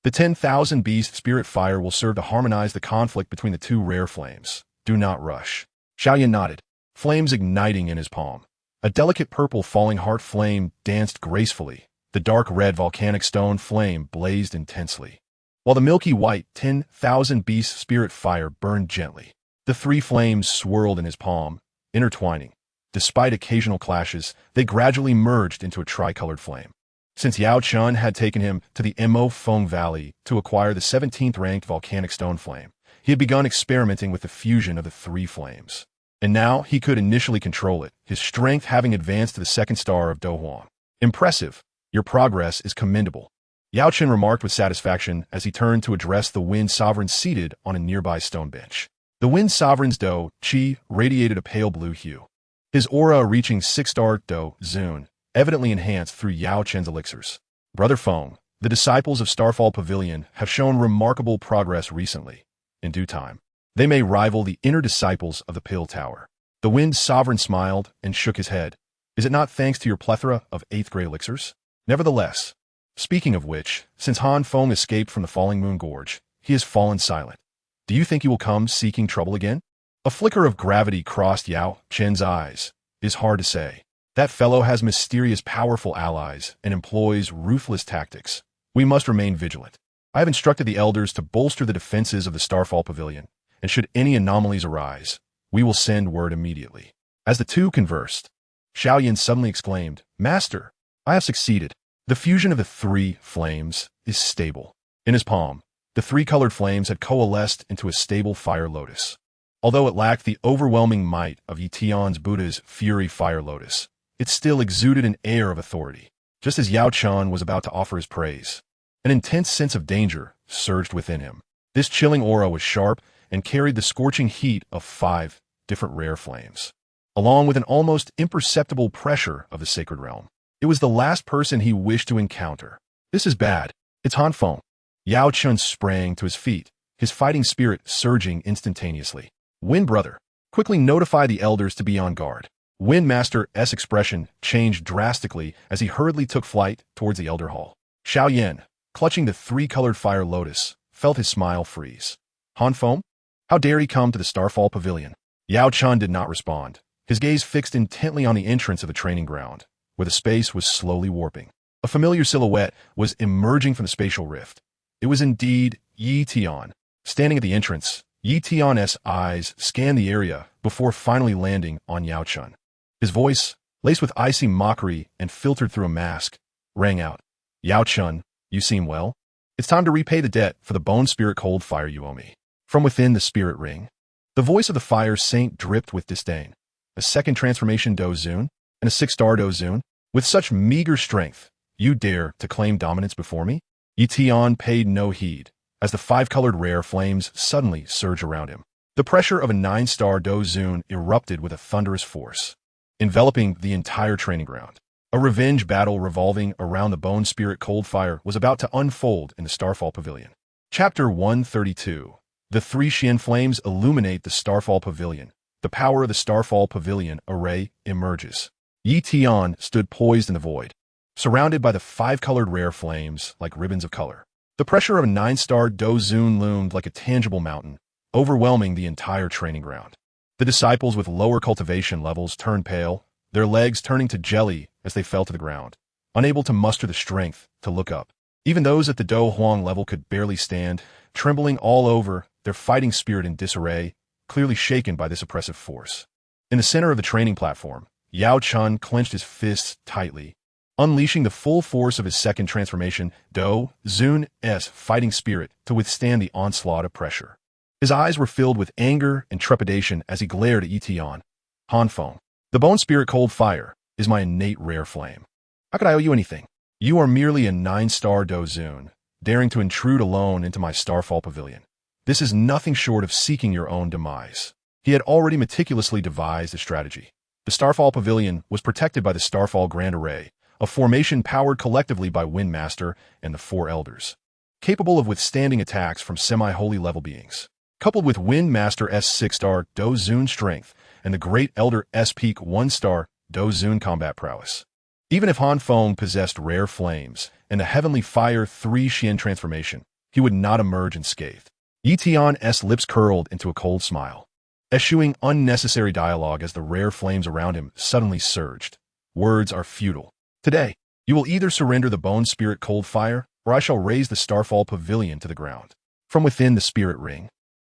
The 10,000 beast spirit fire will serve to harmonize the conflict between the two rare flames. Do not rush. Xiao Yan nodded, flames igniting in his palm. A delicate purple falling heart flame danced gracefully. The dark red volcanic stone flame blazed intensely, while the milky white 10,000 beast spirit fire burned gently. The three flames swirled in his palm, intertwining. Despite occasional clashes, they gradually merged into a tricolored flame. Since Yao Chun had taken him to the Mo Feng Valley to acquire the 17th-ranked volcanic stone flame, he had begun experimenting with the fusion of the three flames. And now he could initially control it, his strength having advanced to the second star of Dou Huang. Impressive. Your progress is commendable. Yao Chun remarked with satisfaction as he turned to address the Wind Sovereign seated on a nearby stone bench. The Wind Sovereign's Dou Qi radiated a pale blue hue, his aura reaching 6-star Dou Zun, evidently enhanced through Yao Chen's elixirs. Brother Feng, the disciples of Starfall Pavilion have shown remarkable progress recently. In due time, they may rival the inner disciples of the Pill Tower. The Wind Sovereign smiled and shook his head. Is it not thanks to your plethora of 8th-grade elixirs? Nevertheless, speaking of which, since Han Feng escaped from the Falling Moon Gorge, he has fallen silent. Do you think he will come seeking trouble again? A flicker of gravity crossed Yao Chen's eyes. It is hard to say. That fellow has mysterious powerful allies and employs ruthless tactics. We must remain vigilant. I have instructed the elders to bolster the defenses of the Starfall Pavilion, and should any anomalies arise, we will send word immediately. As the two conversed, Xiao Yan suddenly exclaimed, Master, I have succeeded. The fusion of the three flames is stable. In his palm, the three-colored flames had coalesced into a stable fire lotus. Although it lacked the overwhelming might of Tian's Buddha's Fury Fire Lotus, it still exuded an air of authority. Just as Yao Chun was about to offer his praise, an intense sense of danger surged within him. This chilling aura was sharp and carried the scorching heat of 5 different rare flames, along with an almost imperceptible pressure of the sacred realm. It was the last person he wished to encounter. This is bad. It's Han Feng. Yao Chun sprang to his feet, his fighting spirit surging instantaneously. Wind Brother, quickly notify the elders to be on guard. Wind Master's expression changed drastically as he hurriedly took flight towards the Elder Hall. Xiao Yan, clutching the three-colored fire lotus, felt his smile freeze. Han Feng? How dare he come to the Starfall Pavilion? Yao Chun did not respond, his gaze fixed intently on the entrance of the training ground, where the space was slowly warping. A familiar silhouette was emerging from the spatial rift. It was indeed Tian, Standing at the entrance, Yi Tian's eyes scanned the area before finally landing on Yao Chun. His voice, laced with icy mockery and filtered through a mask, rang out. Yao Chun, you seem well? It's time to repay the debt for the bone spirit cold fire you owe me. From within the spirit ring, the voice of the fire saint dripped with disdain. A second transformation Dou Zun, and a 6-star Dou Zun? With such meager strength, you dare to claim dominance before me? Yi Tian paid no heed, as the 5-colored rare flames suddenly surged around him. The pressure of a 9-star Dou Zun erupted with a thunderous force, enveloping the entire training ground. A revenge battle revolving around the bone spirit cold fire was about to unfold in the Starfall Pavilion. Chapter 132. The 3 Xian flames illuminate the Starfall Pavilion. The power of the Starfall Pavilion array emerges. Yi Tian stood poised in the void, surrounded by the 5-colored rare flames like ribbons of color. The pressure of a 9-star Dou Zun loomed like a tangible mountain, overwhelming the entire training ground. The disciples with lower cultivation levels turned pale, their legs turning to jelly as they fell to the ground, unable to muster the strength to look up. Even those at the Dou Huang level could barely stand, trembling all over, their fighting spirit in disarray, clearly shaken by this oppressive force. In the center of the training platform, Yao Chun clenched his fists tightly, unleashing the full force of his second transformation, Dou Zun's fighting spirit, to withstand the onslaught of pressure. His eyes were filled with anger and trepidation as he glared at Yi Tian. Han Feng. The bone spirit cold fire is my innate rare flame. How could I owe you anything? You are merely a 9-star Dou Zun, daring to intrude alone into my Starfall Pavilion. This is nothing short of seeking your own demise. He had already meticulously devised a strategy. The Starfall Pavilion was protected by the Starfall Grand Array, a formation powered collectively by Windmaster and the 4 Elders, capable of withstanding attacks from semi-holy level beings. Coupled with Windmaster's 6-star Dou Zun strength and the Great Elder's peak 1-star Dou Zun combat prowess. Even if Han Feng possessed rare flames and the Heavenly Fire 3 Xian transformation, he would not emerge unscathed. Yi Tian's lips curled into a cold smile, eschewing unnecessary dialogue as the rare flames around him suddenly surged. Words are futile. Today, you will either surrender the bone spirit cold fire, or I shall raise the Starfall Pavilion to the ground. From within the spirit ring,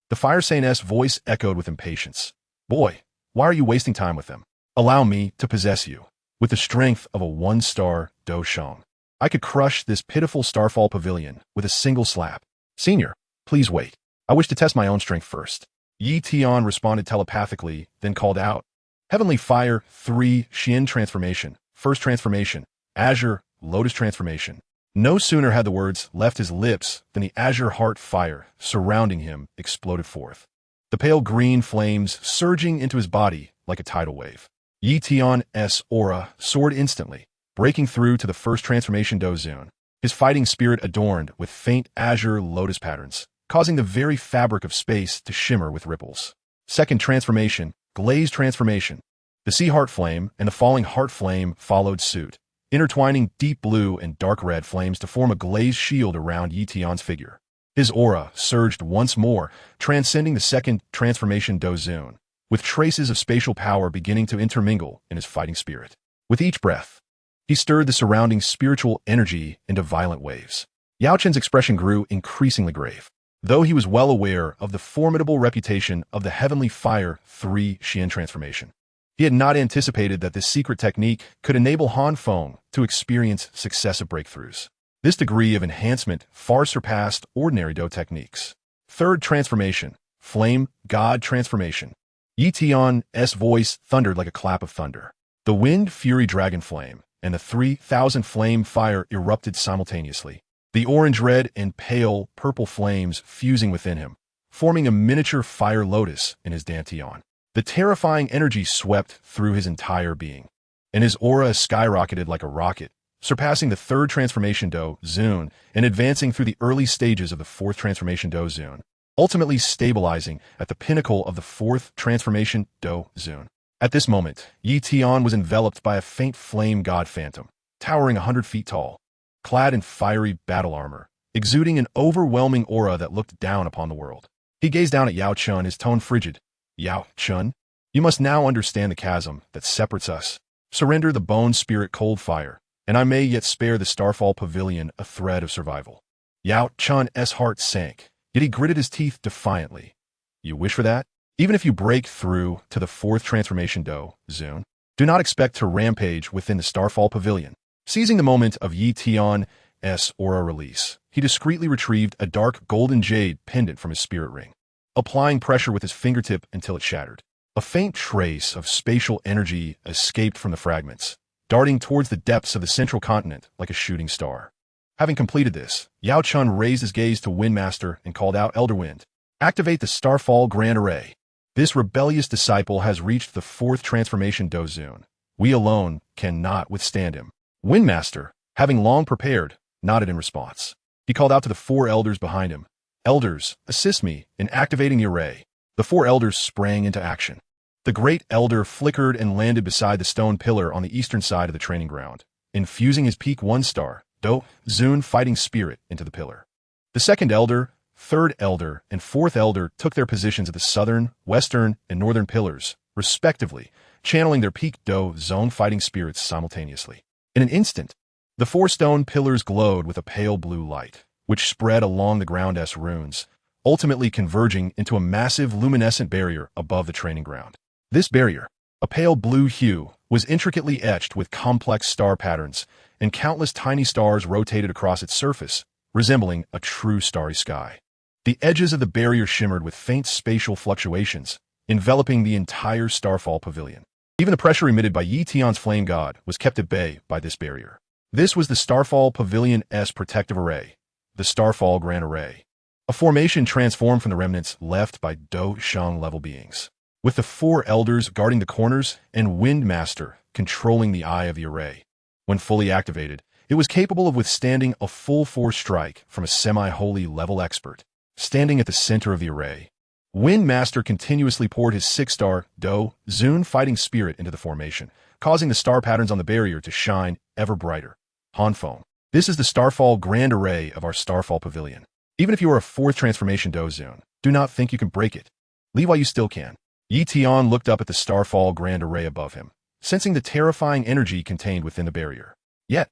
the fire saint's voice echoed with impatience. Boy, why are you wasting time with them? Allow me to possess you. With the strength of a 1-star Dou Shang, I could crush this pitiful Starfall Pavilion with a single slap. Senior, please wait. I wish to test my own strength first. Yi Tian responded telepathically, then called out. Heavenly Fire 3 Xian transformation, first transformation, Azure Lotus transformation. No sooner had the words left his lips than the azure heart fire surrounding him exploded forth, the pale green flames surging into his body like a tidal wave. Yi Tian's aura soared instantly, breaking through to the first transformation Dou Zun, his fighting spirit adorned with faint azure lotus patterns, causing the very fabric of space to shimmer with ripples. Second transformation, Glaze transformation. The sea heart flame and the falling heart flame followed suit, intertwining deep blue and dark red flames to form a glazed shield around Yi Tian's figure. His aura surged once more, transcending the second transformation Dou Zun, with traces of spatial power beginning to intermingle in his fighting spirit. With each breath, he stirred the surrounding spiritual energy into violent waves. Yao Chen's expression grew increasingly grave, though he was well aware of the formidable reputation of the Heavenly Fire 3 Xian transformation. He had not anticipated that this secret technique could enable Han Feng to experience successive breakthroughs. This degree of enhancement far surpassed ordinary Dou techniques. Third transformation, Flame God transformation. Yi Tian's voice thundered like a clap of thunder. The Wind Fury Dragon Flame and the 3,000 Flame Fire erupted simultaneously, the orange-red and pale purple flames fusing within him, forming a miniature fire lotus in his dantian. The terrifying energy swept through his entire being, and his aura skyrocketed like a rocket, surpassing the third transformation Dou Zun and advancing through the early stages of the fourth transformation Dou Zun, ultimately stabilizing at the pinnacle of the fourth transformation Dou Zun. At this moment, Yi Tian was enveloped by a faint flame god phantom, towering 100 feet tall, clad in fiery battle armor, exuding an overwhelming aura that looked down upon the world. He gazed down at Yao Chun, his tone frigid. Yao Chun, you must now understand the chasm that separates us. Surrender the bone spirit cold fire, and I may yet spare the Starfall Pavilion a thread of survival. Yao Chun's heart sank, Yet he gritted his teeth defiantly. You wish for that? Even if you break through to the fourth transformation Dou Zun, do not expect to rampage within the Starfall Pavilion. Seizing the moment of Yi Tian's aura release, he discreetly retrieved a dark golden jade pendant from his spirit ring, applying pressure with his fingertip until it shattered. A faint trace of spatial energy escaped from the fragments, darting towards the depths of the central continent like a shooting star. Having completed this, Yao Chun raised his gaze to Windmaster and called out, Elder Wind, activate the Starfall Grand Array. This rebellious disciple has reached the fourth transformation Dou Zun. We alone cannot withstand him. Windmaster, having long prepared, nodded in response. He called out to the 4 elders behind him. Elders, assist me in activating the array. The 4 elders sprang into action. The great elder flickered and landed beside the stone pillar on the eastern side of the training ground, infusing his peak 1-star, Dou Zun fighting spirit into the pillar. The second elder, third elder, and fourth elder took their positions at the southern, western, and northern pillars, respectively, channeling their peak Dou Zun fighting spirits simultaneously. In an instant, the 4 stone pillars glowed with a pale blue light, which spread along the ground's runes, ultimately converging into a massive luminescent barrier above the training ground. This barrier, a pale blue hue, was intricately etched with complex star patterns, and countless tiny stars rotated across its surface, resembling a true starry sky. The edges of the barrier shimmered with faint spatial fluctuations, enveloping the entire Starfall Pavilion. Even the pressure emitted by Yi Tian's flame god was kept at bay by this barrier. This was the Starfall Pavilion's protective array, the Starfall Grand Array, a formation transformed from the remnants left by Dou Shang-level beings, with the 4 elders guarding the corners and Windmaster controlling the eye of the array. When fully activated, it was capable of withstanding a full-force strike from a semi-holy level expert. Standing at the center of the array, Windmaster continuously poured his 6-star Dou Zun fighting spirit into the formation, causing the star patterns on the barrier to shine ever brighter. Han Feng, this is the Starfall Grand Array of our Starfall Pavilion. Even if you are a 4th transformation Dou Zun, do not think you can break it. Leave while you still can. Yi Tian looked up at the Starfall Grand Array above him, sensing the terrifying energy contained within the barrier. Yet,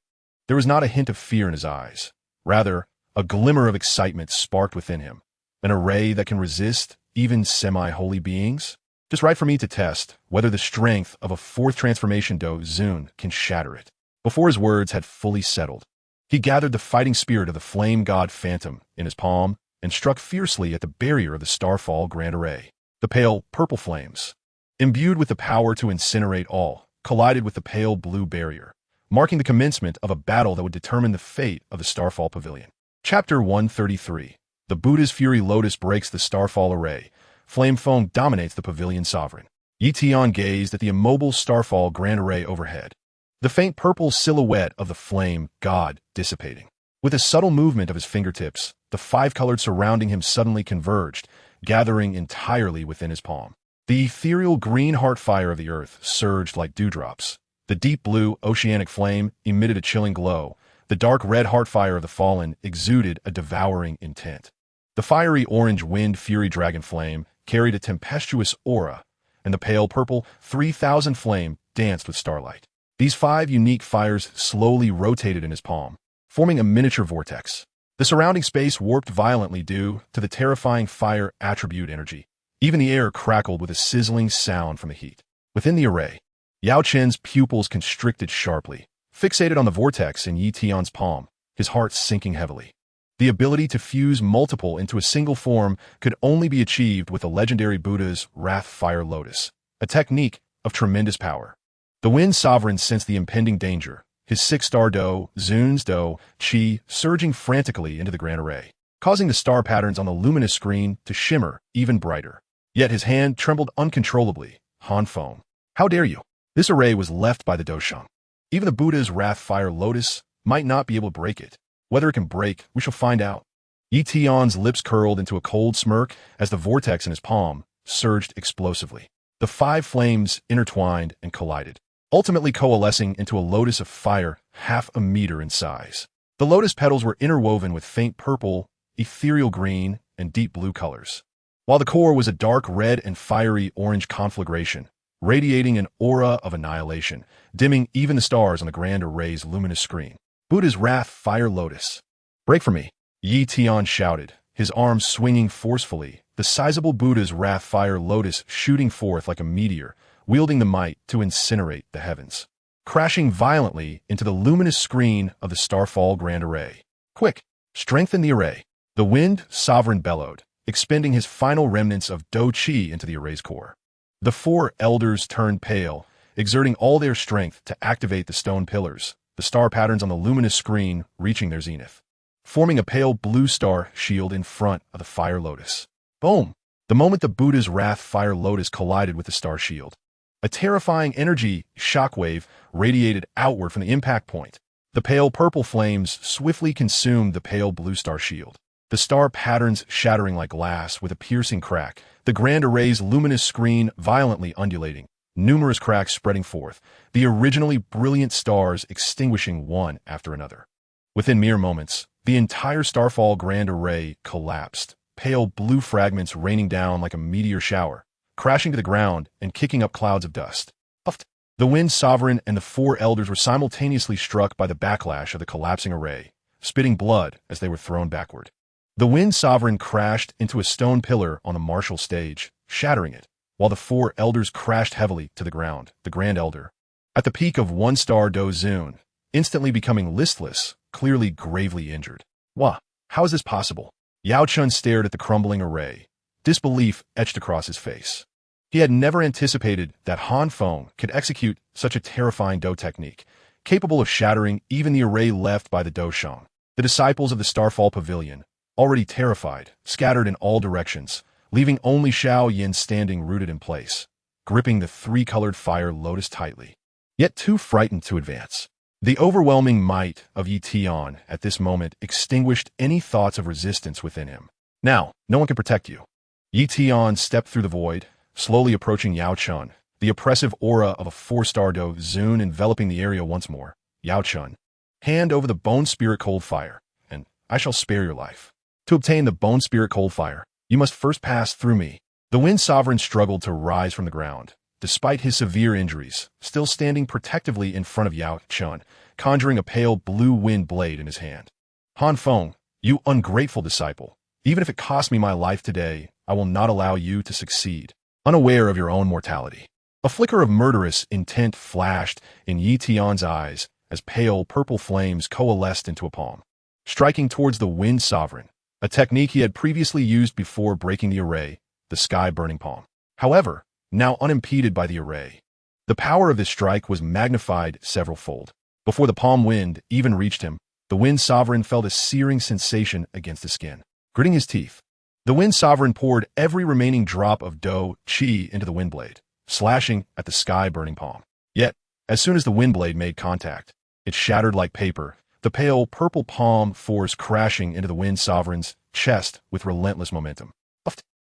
there was not a hint of fear in his eyes. Rather, a glimmer of excitement sparked within him. An array that can resist even semi-holy beings? Just right for me to test whether the strength of a 4th transformation Dou Zun can shatter it. Before his words had fully settled, he gathered the fighting spirit of the flame god Phantom in his palm and struck fiercely at the barrier of the Starfall Grand Array. The pale purple flames, imbued with the power to incinerate all, collided with the pale blue barrier, marking the commencement of a battle that would determine the fate of the Starfall Pavilion. Chapter 133. The Buddha's Fury Lotus breaks the Starfall Array. Flame Feng dominates the Pavilion Sovereign. Yi Tian gazed at the immobile Starfall Grand Array overhead, the faint purple silhouette of the flame god dissipating. With a subtle movement of his fingertips, the 5-colored surrounding him suddenly converged, gathering entirely within his palm. The ethereal green heart fire of the earth surged like dewdrops. The deep blue oceanic flame emitted a chilling glow. The dark red heart fire of the fallen exuded a devouring intent. The fiery orange wind fury dragon flame carried a tempestuous aura, and the pale purple 3000 flame danced with starlight. These 5 unique fires slowly rotated in his palm, forming a miniature vortex. The surrounding space warped violently due to the terrifying fire attribute energy. Even the air crackled with a sizzling sound from the heat. Within the array, Yao Chen's pupils constricted sharply, fixated on the vortex in Yi Tian's palm, his heart sinking heavily. The ability to fuse multiple into a single form could only be achieved with the legendary Buddha's Wrath Fire Lotus, a technique of tremendous power. The Wind Sovereign sensed the impending danger, his 6-star Dou Zun's Dou Qi surging frantically into the Grand Array, causing the star patterns on the luminous screen to shimmer even brighter. Yet his hand trembled uncontrollably. Han Feng, how dare you? This array was left by the Dou Shang. Even the Buddha's Wrath Fire Lotus might not be able to break it. Whether it can break, we shall find out. Yi Tian's lips curled into a cold smirk as the vortex in his palm surged explosively. The 5 flames intertwined and collided, ultimately coalescing into a lotus of fire half a meter in size. The lotus petals were interwoven with faint purple, ethereal green, and deep blue colors, while the core was a dark red and fiery orange conflagration, radiating an aura of annihilation, dimming even the stars on the grand array's luminous screen. Buddha's Wrath Fire Lotus. Break for me, Yi Tian shouted, his arms swinging forcefully, the sizable Buddha's wrath fire lotus shooting forth like a meteor, wielding the might to incinerate the heavens, crashing violently into the luminous screen of the Starfall Grand Array. Quick, strengthen the array. The Wind Sovereign bellowed, expending his final remnants of Dou Qi into the array's core. The four elders turned pale, exerting all their strength to activate the stone pillars, the star patterns on the luminous screen reaching their zenith, forming a pale blue star shield in front of the fire lotus. Boom! The moment the Buddha's wrath fire lotus collided with the star shield, a terrifying energy shockwave radiated outward from the impact point. The pale purple flames swiftly consumed the pale blue star shield, the star patterns shattering like glass with a piercing crack, the grand array's luminous screen violently undulating, numerous cracks spreading forth, the originally brilliant stars extinguishing one after another. Within mere moments, the entire Starfall Grand Array collapsed, pale blue fragments raining down like a meteor shower, crashing to the ground and kicking up clouds of dust. Puffed. The Wind Sovereign and the four elders were simultaneously struck by the backlash of the collapsing array, spitting blood as they were thrown backward. The Wind Sovereign crashed into a stone pillar on a martial stage, shattering it, while the four elders crashed heavily to the ground. The Grand Elder, at the peak of one-star Do Zun, instantly becoming listless, clearly gravely injured. Wah! How is this possible? Yao Chun stared at the crumbling array, disbelief etched across his face. He had never anticipated that Han Feng could execute such a terrifying Do technique, capable of shattering even the array left by the Do Shang. The disciples of the Starfall Pavilion, already terrified, scattered in all directions, leaving only Xiao Yan standing rooted in place, gripping the three-colored fire lotus tightly, yet too frightened to advance. The overwhelming might of Yi Tian at this moment extinguished any thoughts of resistance within him. Now, no one can protect you. Yi Tian stepped through the void, slowly approaching Yao Chun, the oppressive aura of a four-star Do Zun enveloping the area once more. Yao Chun, hand over the Bone Spirit Cold Fire, and I shall spare your life. To obtain the Bone Spirit Cold Fire, you must first pass through me. The Wind Sovereign struggled to rise from the ground, despite his severe injuries, still standing protectively in front of Yao Chun, conjuring a pale blue wind blade in his hand. Han Feng, you ungrateful disciple, even if it costs me my life today, I will not allow you to succeed, unaware of your own mortality. A flicker of murderous intent flashed in Yi Tian's eyes as pale purple flames coalesced into a palm, striking towards the Wind Sovereign, a technique he had previously used before breaking the array, the sky-burning palm. However, now unimpeded by the array, the power of this strike was magnified several-fold. Before the palm wind even reached him, the Wind Sovereign felt a searing sensation against his skin. Gritting his teeth, the Wind Sovereign poured every remaining drop of Dou Qi into the wind blade, slashing at the sky-burning palm. Yet, as soon as the wind blade made contact, it shattered like paper, the pale purple palm force crashing into the Wind Sovereign's chest with relentless momentum.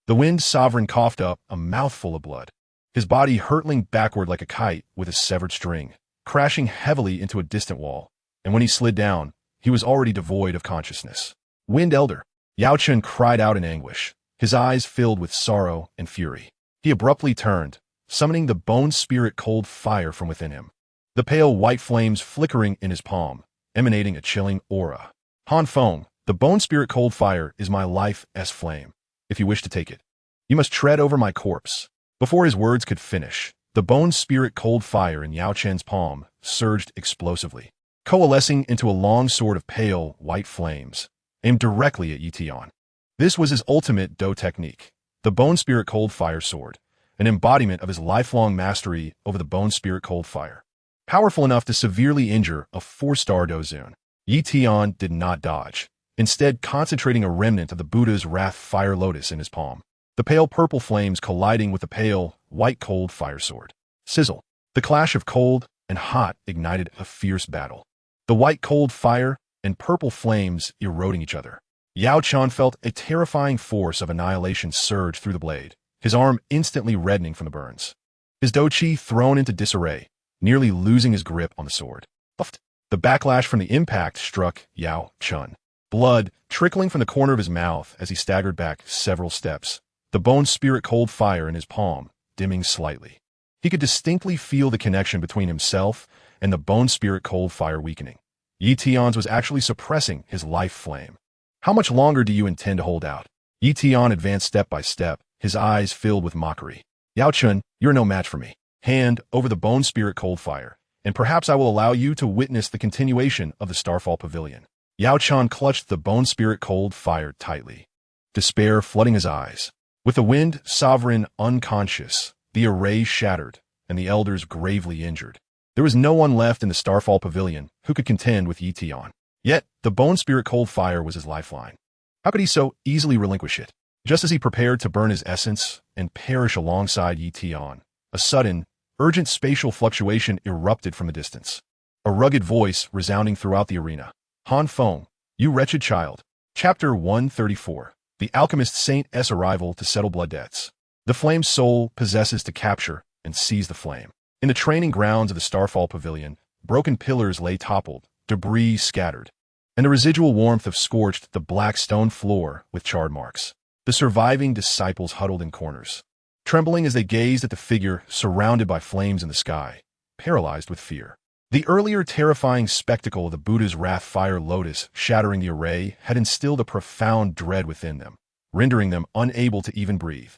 The Wind Sovereign coughed up a mouthful of blood, his body hurtling backward like a kite with a severed string, crashing heavily into a distant wall, and when he slid down, he was already devoid of consciousness. Wind Elder, Yao Chun cried out in anguish, his eyes filled with sorrow and fury. He abruptly turned, summoning the Bone Spirit Cold Fire from within him, the pale white flames flickering in his palm, emanating a chilling aura. Han Feng, the Bone Spirit Cold Fire is my life's flame. If you wish to take it, you must tread over my corpse. Before his words could finish, the Bone Spirit Cold Fire in Yao Chen's palm surged explosively, coalescing into a long sword of pale, white flames, aimed directly at Yi Tian. This was his ultimate Do technique, the Bone Spirit Cold Fire sword, an embodiment of his lifelong mastery over the Bone Spirit Cold Fire. Powerful enough to severely injure a four-star Do Zun, Yi Tian did not dodge, instead concentrating a remnant of the Buddha's wrath fire lotus in his palm, the pale purple flames colliding with the pale, white cold fire sword. Sizzle. The clash of cold and hot ignited a fierce battle, the white cold fire and purple flames eroding each other. Yao Chun felt a terrifying force of annihilation surge through the blade, his arm instantly reddening from the burns. His Dou Qi thrown into disarray, nearly losing his grip on the sword. Puffed. The backlash from the impact struck Yao Chun, blood trickling from the corner of his mouth as he staggered back several steps, the Bone Spirit Cold Fire in his palm dimming slightly. He could distinctly feel the connection between himself and the Bone Spirit Cold Fire weakening. Yi Tian's was actually suppressing his life flame. How much longer do you intend to hold out? Yi Tian advanced step by step, his eyes filled with mockery. Yao Chun, you're no match for me. Hand over the bone spirit cold fire, and perhaps I will allow you to witness the continuation of the Starfall Pavilion. Yao Chun clutched the bone spirit cold fire tightly, despair flooding his eyes. With the wind sovereign unconscious, the array shattered, and the elders gravely injured. There was no one left in the Starfall Pavilion who could contend with Yi Tian. Yet, the bone spirit cold fire was his lifeline. How could he so easily relinquish it? Just as he prepared to burn his essence and perish alongside Yi Tian, a sudden, urgent spatial fluctuation erupted from the distance. A rugged voice resounding throughout the arena. Han Feng, you wretched child. Chapter 134. The Alchemist Saint's Arrival to Settle Blood Debts. The flame's soul possesses to capture and seize the flame. In the training grounds of the Starfall Pavilion, broken pillars lay toppled, debris scattered, and the residual warmth of scorched the black stone floor with charred marks. The surviving disciples huddled in corners, trembling as they gazed at the figure surrounded by flames in the sky, paralyzed with fear. The earlier terrifying spectacle of the Buddha's wrath fire lotus shattering the array had instilled a profound dread within them, rendering them unable to even breathe,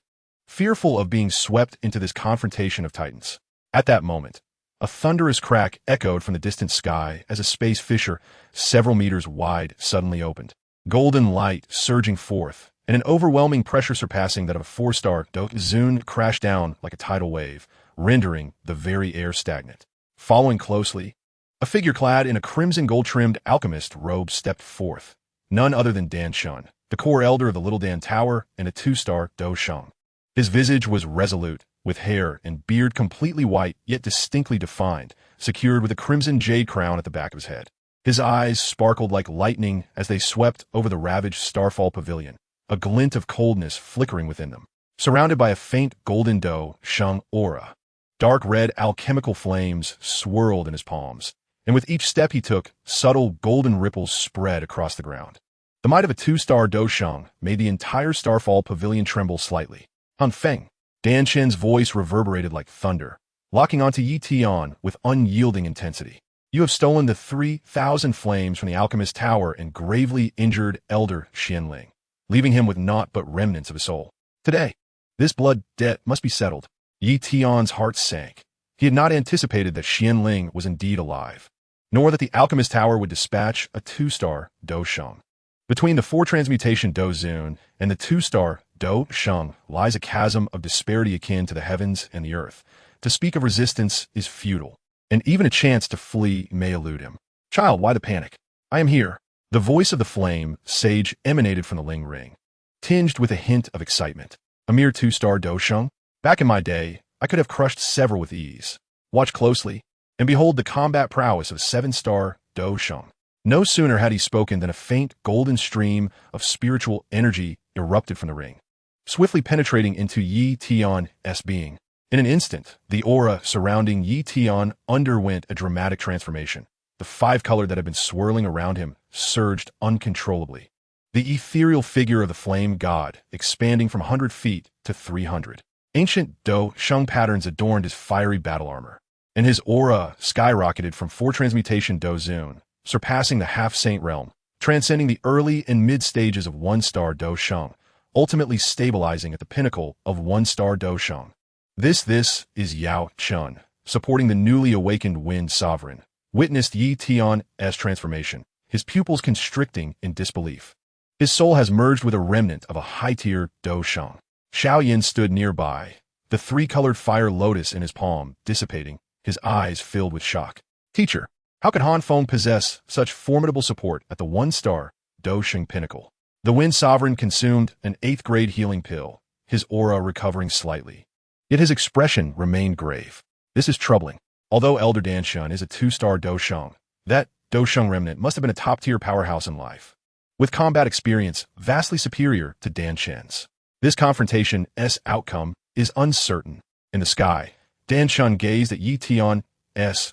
fearful of being swept into this confrontation of titans. At that moment, a thunderous crack echoed from the distant sky as a space fissure, several meters wide, suddenly opened. Golden light surging forth, and an overwhelming pressure surpassing that of a 4-star Dou Huang crashed down like a tidal wave, rendering the very air stagnant. Following closely, a figure clad in a crimson gold-trimmed alchemist robe stepped forth, none other than Dan Shun, the core elder of the Little Dan Tower and a 2-star Dou Huang. His visage was resolute, with hair and beard completely white yet distinctly defined, secured with a crimson jade crown at the back of his head. His eyes sparkled like lightning as they swept over the ravaged Starfall Pavilion, a glint of coldness flickering within them. Surrounded by a faint golden Dou Huang aura, dark red alchemical flames swirled in his palms, and with each step he took, subtle golden ripples spread across the ground. The might of a 2-star Dou Huang made the entire Starfall Pavilion tremble slightly. Han Feng. Dan Chen's voice reverberated like thunder, locking onto Yi Tian with unyielding intensity. You have stolen the 3,000 flames from the Alchemist Tower and gravely injured Elder Xianling, leaving him with naught but remnants of a soul. Today, this blood debt must be settled. Yi Tian's heart sank. He had not anticipated that Xianling was indeed alive, nor that the Alchemist Tower would dispatch a 2-star Dou Huang. Between the 4 transmutation Dou Zun and the 2-star Dou Huang lies a chasm of disparity akin to the heavens and the earth. To speak of resistance is futile, and even a chance to flee may elude him. Child, why the panic? I am here. The voice of the flame sage emanated from the Ling Ring, tinged with a hint of excitement. A mere 2-star Dou Huang? Back in my day, I could have crushed several with ease. Watch closely, and behold the combat prowess of 7-star Dou Huang. No sooner had he spoken than a faint golden stream of spiritual energy erupted from the ring, swiftly penetrating into Yi Tian's being. In an instant, the aura surrounding Yi Tian underwent a dramatic transformation. The 5-color that had been swirling around him surged uncontrollably, the ethereal figure of the flame god expanding from 100 feet to 300. Ancient Dou Huang patterns adorned his fiery battle armor, and his aura skyrocketed from 4 transmutation Dou Zun, surpassing the half-saint realm, transcending the early and mid-stages of 1-star Dou Huang, ultimately stabilizing at the pinnacle of 1-star Dou Huang. This is Yao Chun, supporting the newly awakened Wind Sovereign, witnessed Yi Tian's transformation, his pupils constricting in disbelief. His soul has merged with a remnant of a high-tier Dou Huang. Xiao Yan stood nearby, the 3-colored fire lotus in his palm dissipating, his eyes filled with shock. Teacher, how could Han Feng possess such formidable support at the 1-star Dou Huang pinnacle? The Wind Sovereign consumed an 8th-grade healing pill, his aura recovering slightly. Yet his expression remained grave. This is troubling. Although Elder Dan Shun is a 2-star Dou Huang, that Dou Huang remnant must have been a top-tier powerhouse in life, with combat experience vastly superior to Dan Chen's. This confrontation's outcome is uncertain. In the sky, Dan Shun gazed at Yi Tian's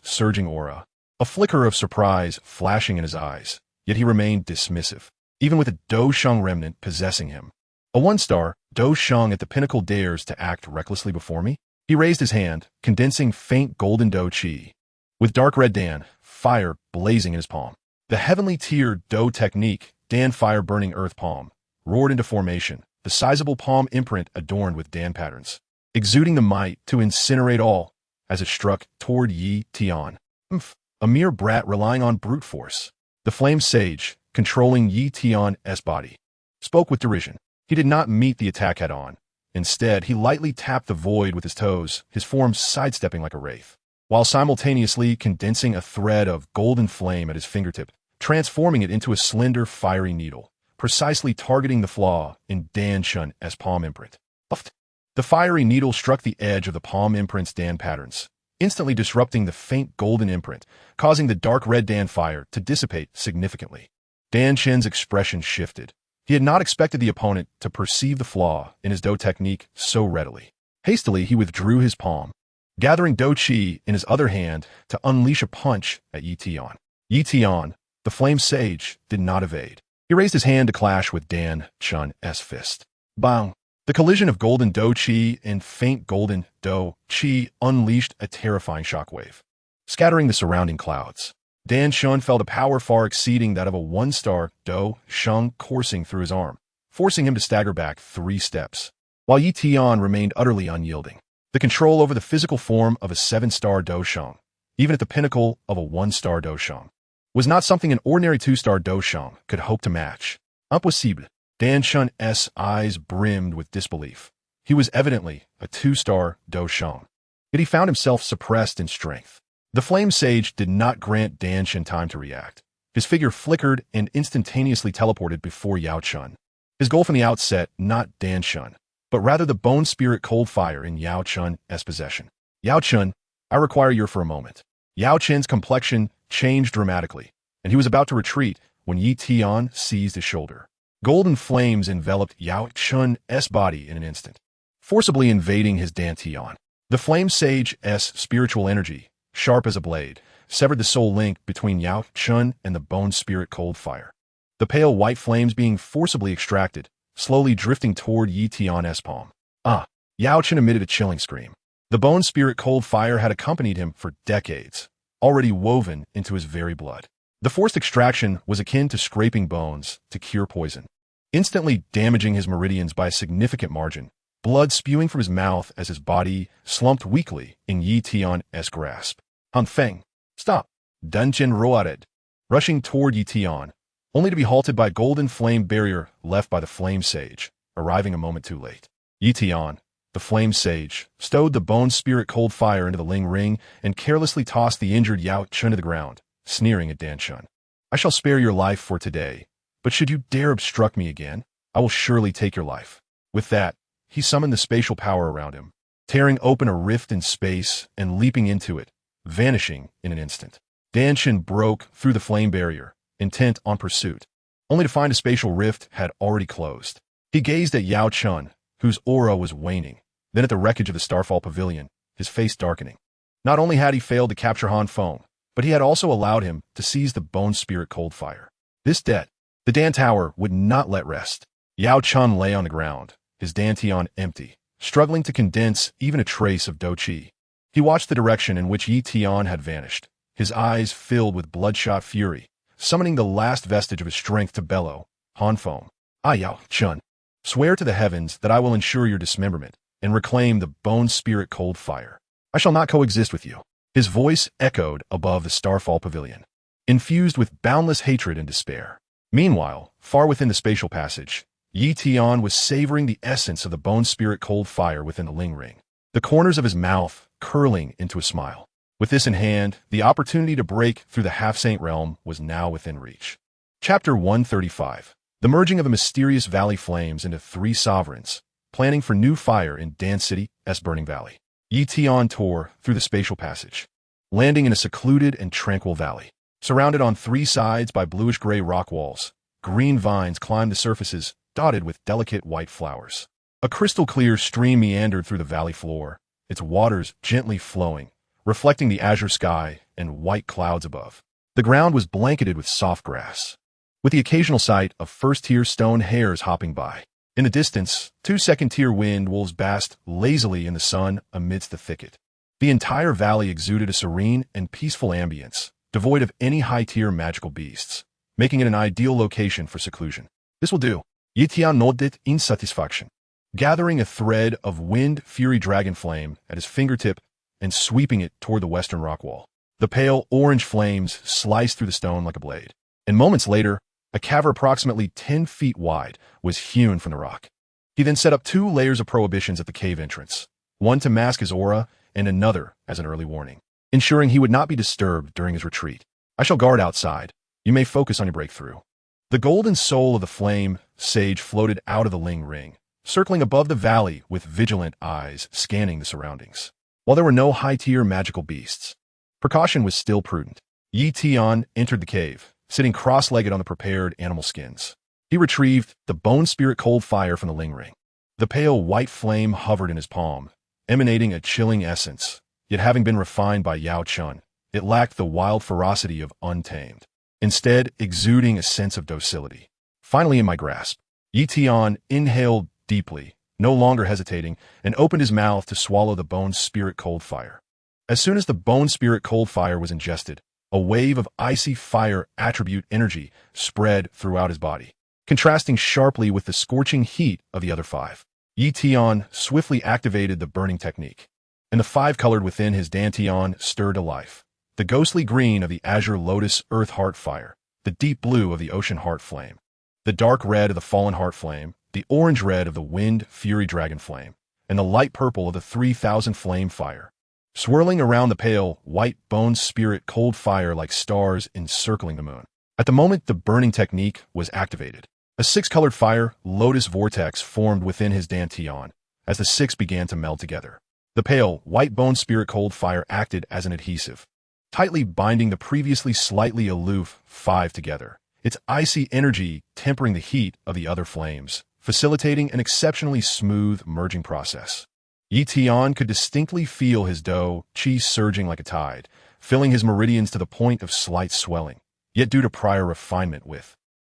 surging aura, a flicker of surprise flashing in his eyes, yet he remained dismissive, even with a Dou Huang remnant possessing him. A 1-star Dou Huang at the pinnacle dares to act recklessly before me? He raised his hand, condensing faint golden Dou Qi, with dark red Dan, fire blazing in his palm. The heavenly tier Dou technique Dan fire-burning earth palm, roared into formation, the sizable palm imprint adorned with Dan patterns, exuding the might to incinerate all as it struck toward Yi Tian. A mere brat relying on brute force. The flame sage, controlling Yi Tian's body, spoke with derision. He did not meet the attack head-on. Instead, he lightly tapped the void with his toes, his form sidestepping like a wraith, while simultaneously condensing a thread of golden flame at his fingertip, transforming it into a slender, fiery needle, precisely targeting the flaw in Dan Shun's palm imprint. The fiery needle struck the edge of the palm imprint's Dan patterns, instantly disrupting the faint golden imprint, causing the dark red Dan fire to dissipate significantly. Dan Shen's expression shifted. He had not expected the opponent to perceive the flaw in his Dou technique so readily. Hastily, he withdrew his palm, gathering Dou Qi in his other hand to unleash a punch at Yi Tian. Yi Tian, the flame sage, did not evade. He raised his hand to clash with Dan Shun's fist. Bang! The collision of golden Dou Qi and faint golden Dou Qi unleashed a terrifying shockwave, scattering the surrounding clouds. Dan Shun felt a power far exceeding that of a one-star Dou Sheng coursing through his arm, forcing him to stagger back 3 steps, while Yi Tian remained utterly unyielding. The control over the physical form of a 7-star Dou Sheng, even at the pinnacle of a 1-star Dou Sheng, was not something an ordinary 2-star Dou Sheng could hope to match. Impossible. Dan Shun's eyes brimmed with disbelief. He was evidently a 2-star Dou Sheng, yet he found himself suppressed in strength. The flame sage did not grant Dan Shen time to react. His figure flickered and instantaneously teleported before Yao Chun. His goal from the outset, not Dan Shun, but rather the bone spirit cold fire in Yao Chun's possession. Yao Chun, I require you for a moment. Yao Chen's complexion changed dramatically, and he was about to retreat when Yi Tian seized his shoulder. Golden flames enveloped Yao Chun's body in an instant, forcibly invading his Dan Tian. The flame sage's spiritual energy, sharp as a blade, severed the soul link between Yao Chun and the bone spirit cold fire. The pale white flames being forcibly extracted, slowly drifting toward Yi Tian's palm. Yao Chun emitted a chilling scream. The bone spirit cold fire had accompanied him for decades, already woven into his very blood. The forced extraction was akin to scraping bones to cure poison, instantly damaging his meridians by a significant margin, blood spewing from his mouth as his body slumped weakly in Yi Tian's grasp. Han Feng, stop! Dungeon roared, rushing toward Yi Tian, only to be halted by a golden flame barrier left by the flame sage, arriving a moment too late. Yi Tian, the flame sage, stowed the bone spirit cold fire into the Ling ring and carelessly tossed the injured Yao Chun to the ground, sneering at Dan Shun. I shall spare your life for today, but should you dare obstruct me again, I will surely take your life. With that, he summoned the spatial power around him, tearing open a rift in space and leaping into it, vanishing in an instant. Dan Shen broke through the flame barrier, intent on pursuit, only to find a spatial rift had already closed. He gazed at Yao Chun, whose aura was waning, then at the wreckage of the Starfall Pavilion, his face darkening. Not only had he failed to capture Han Feng, but he had also allowed him to seize the bone spirit cold fire. This debt, the Dan Tower would not let rest. Yao Chun lay on the ground, his Dan Tian empty, struggling to condense even a trace of Dou Qi. He watched the direction in which Yi Tian had vanished, his eyes filled with bloodshot fury, summoning the last vestige of his strength to bellow, Han Feng. Yao Chun, swear to the heavens that I will ensure your dismemberment and reclaim the bone spirit cold fire. I shall not coexist with you. His voice echoed above the Starfall Pavilion, infused with boundless hatred and despair. Meanwhile, far within the spatial passage, Yi Tian was savoring the essence of the bone spirit cold fire within the Ling ring, the corners of his mouth curling into a smile. With this in hand, the opportunity to break through the half-saint realm was now within reach. Chapter 135. The merging of the mysterious valley flames into 3 sovereigns, planning for new fire in Dan City's burning valley. Yi Tian tore through the spatial passage, landing in a secluded and tranquil valley. Surrounded on 3 sides by bluish-gray rock walls, green vines climbed the surfaces, dotted with delicate white flowers. A crystal-clear stream meandered through the valley floor, its waters gently flowing, reflecting the azure sky and white clouds above. The ground was blanketed with soft grass, with the occasional sight of first-tier stone hares hopping by. In the distance, 2 second-tier wind wolves basked lazily in the sun amidst the thicket. The entire valley exuded a serene and peaceful ambience, devoid of any high-tier magical beasts. making it an ideal location for seclusion. This will do. Tian nodded in satisfaction, gathering a thread of wind fury dragon flame at his fingertip and sweeping it toward the western rock wall. The pale orange flames sliced through the stone like a blade, and moments later, a cavern approximately 10 feet wide was hewn from the rock. He then set up 2 layers of prohibitions at the cave entrance, one to mask his aura and another as an early warning, ensuring he would not be disturbed during his retreat. I shall guard outside. You may focus on your breakthrough. The golden soul of the flame sage floated out of the Ling ring, circling above the valley with vigilant eyes scanning the surroundings. While there were no high-tier magical beasts, precaution was still prudent. Tian entered the cave, sitting cross-legged on the prepared animal skins. He retrieved the bone spirit cold fire from the Ling ring. The pale white flame hovered in his palm, emanating a chilling essence, yet having been refined by Yao Chun, it lacked the wild ferocity of Untamed, instead exuding a sense of docility. Finally in my grasp, Tian inhaled deeply, no longer hesitating, and opened his mouth to swallow the bone spirit cold fire. As soon as the bone spirit cold fire was ingested, a wave of icy fire attribute energy spread throughout his body, contrasting sharply with the scorching heat of the other 5. Tian swiftly activated the burning technique, and the 5 colored within his dantian stirred to life. The ghostly green of the azure lotus earth heart fire, the deep blue of the ocean heart flame, the dark red of the fallen heart flame, the orange red of the wind fury dragon flame, and the light purple of the 3,000 flame fire, swirling around the pale white bone spirit cold fire like stars encircling the moon. At the moment the burning technique was activated, a 6-colored fire lotus vortex formed within his dantian as the 6 began to meld together. The pale white bone spirit cold fire acted as an adhesive, tightly binding the previously slightly aloof 5 together, its icy energy tempering the heat of the other flames, facilitating an exceptionally smooth merging process. Tian could distinctly feel his Dou Qi surging like a tide, filling his meridians to the point of slight swelling, yet due to prior refinement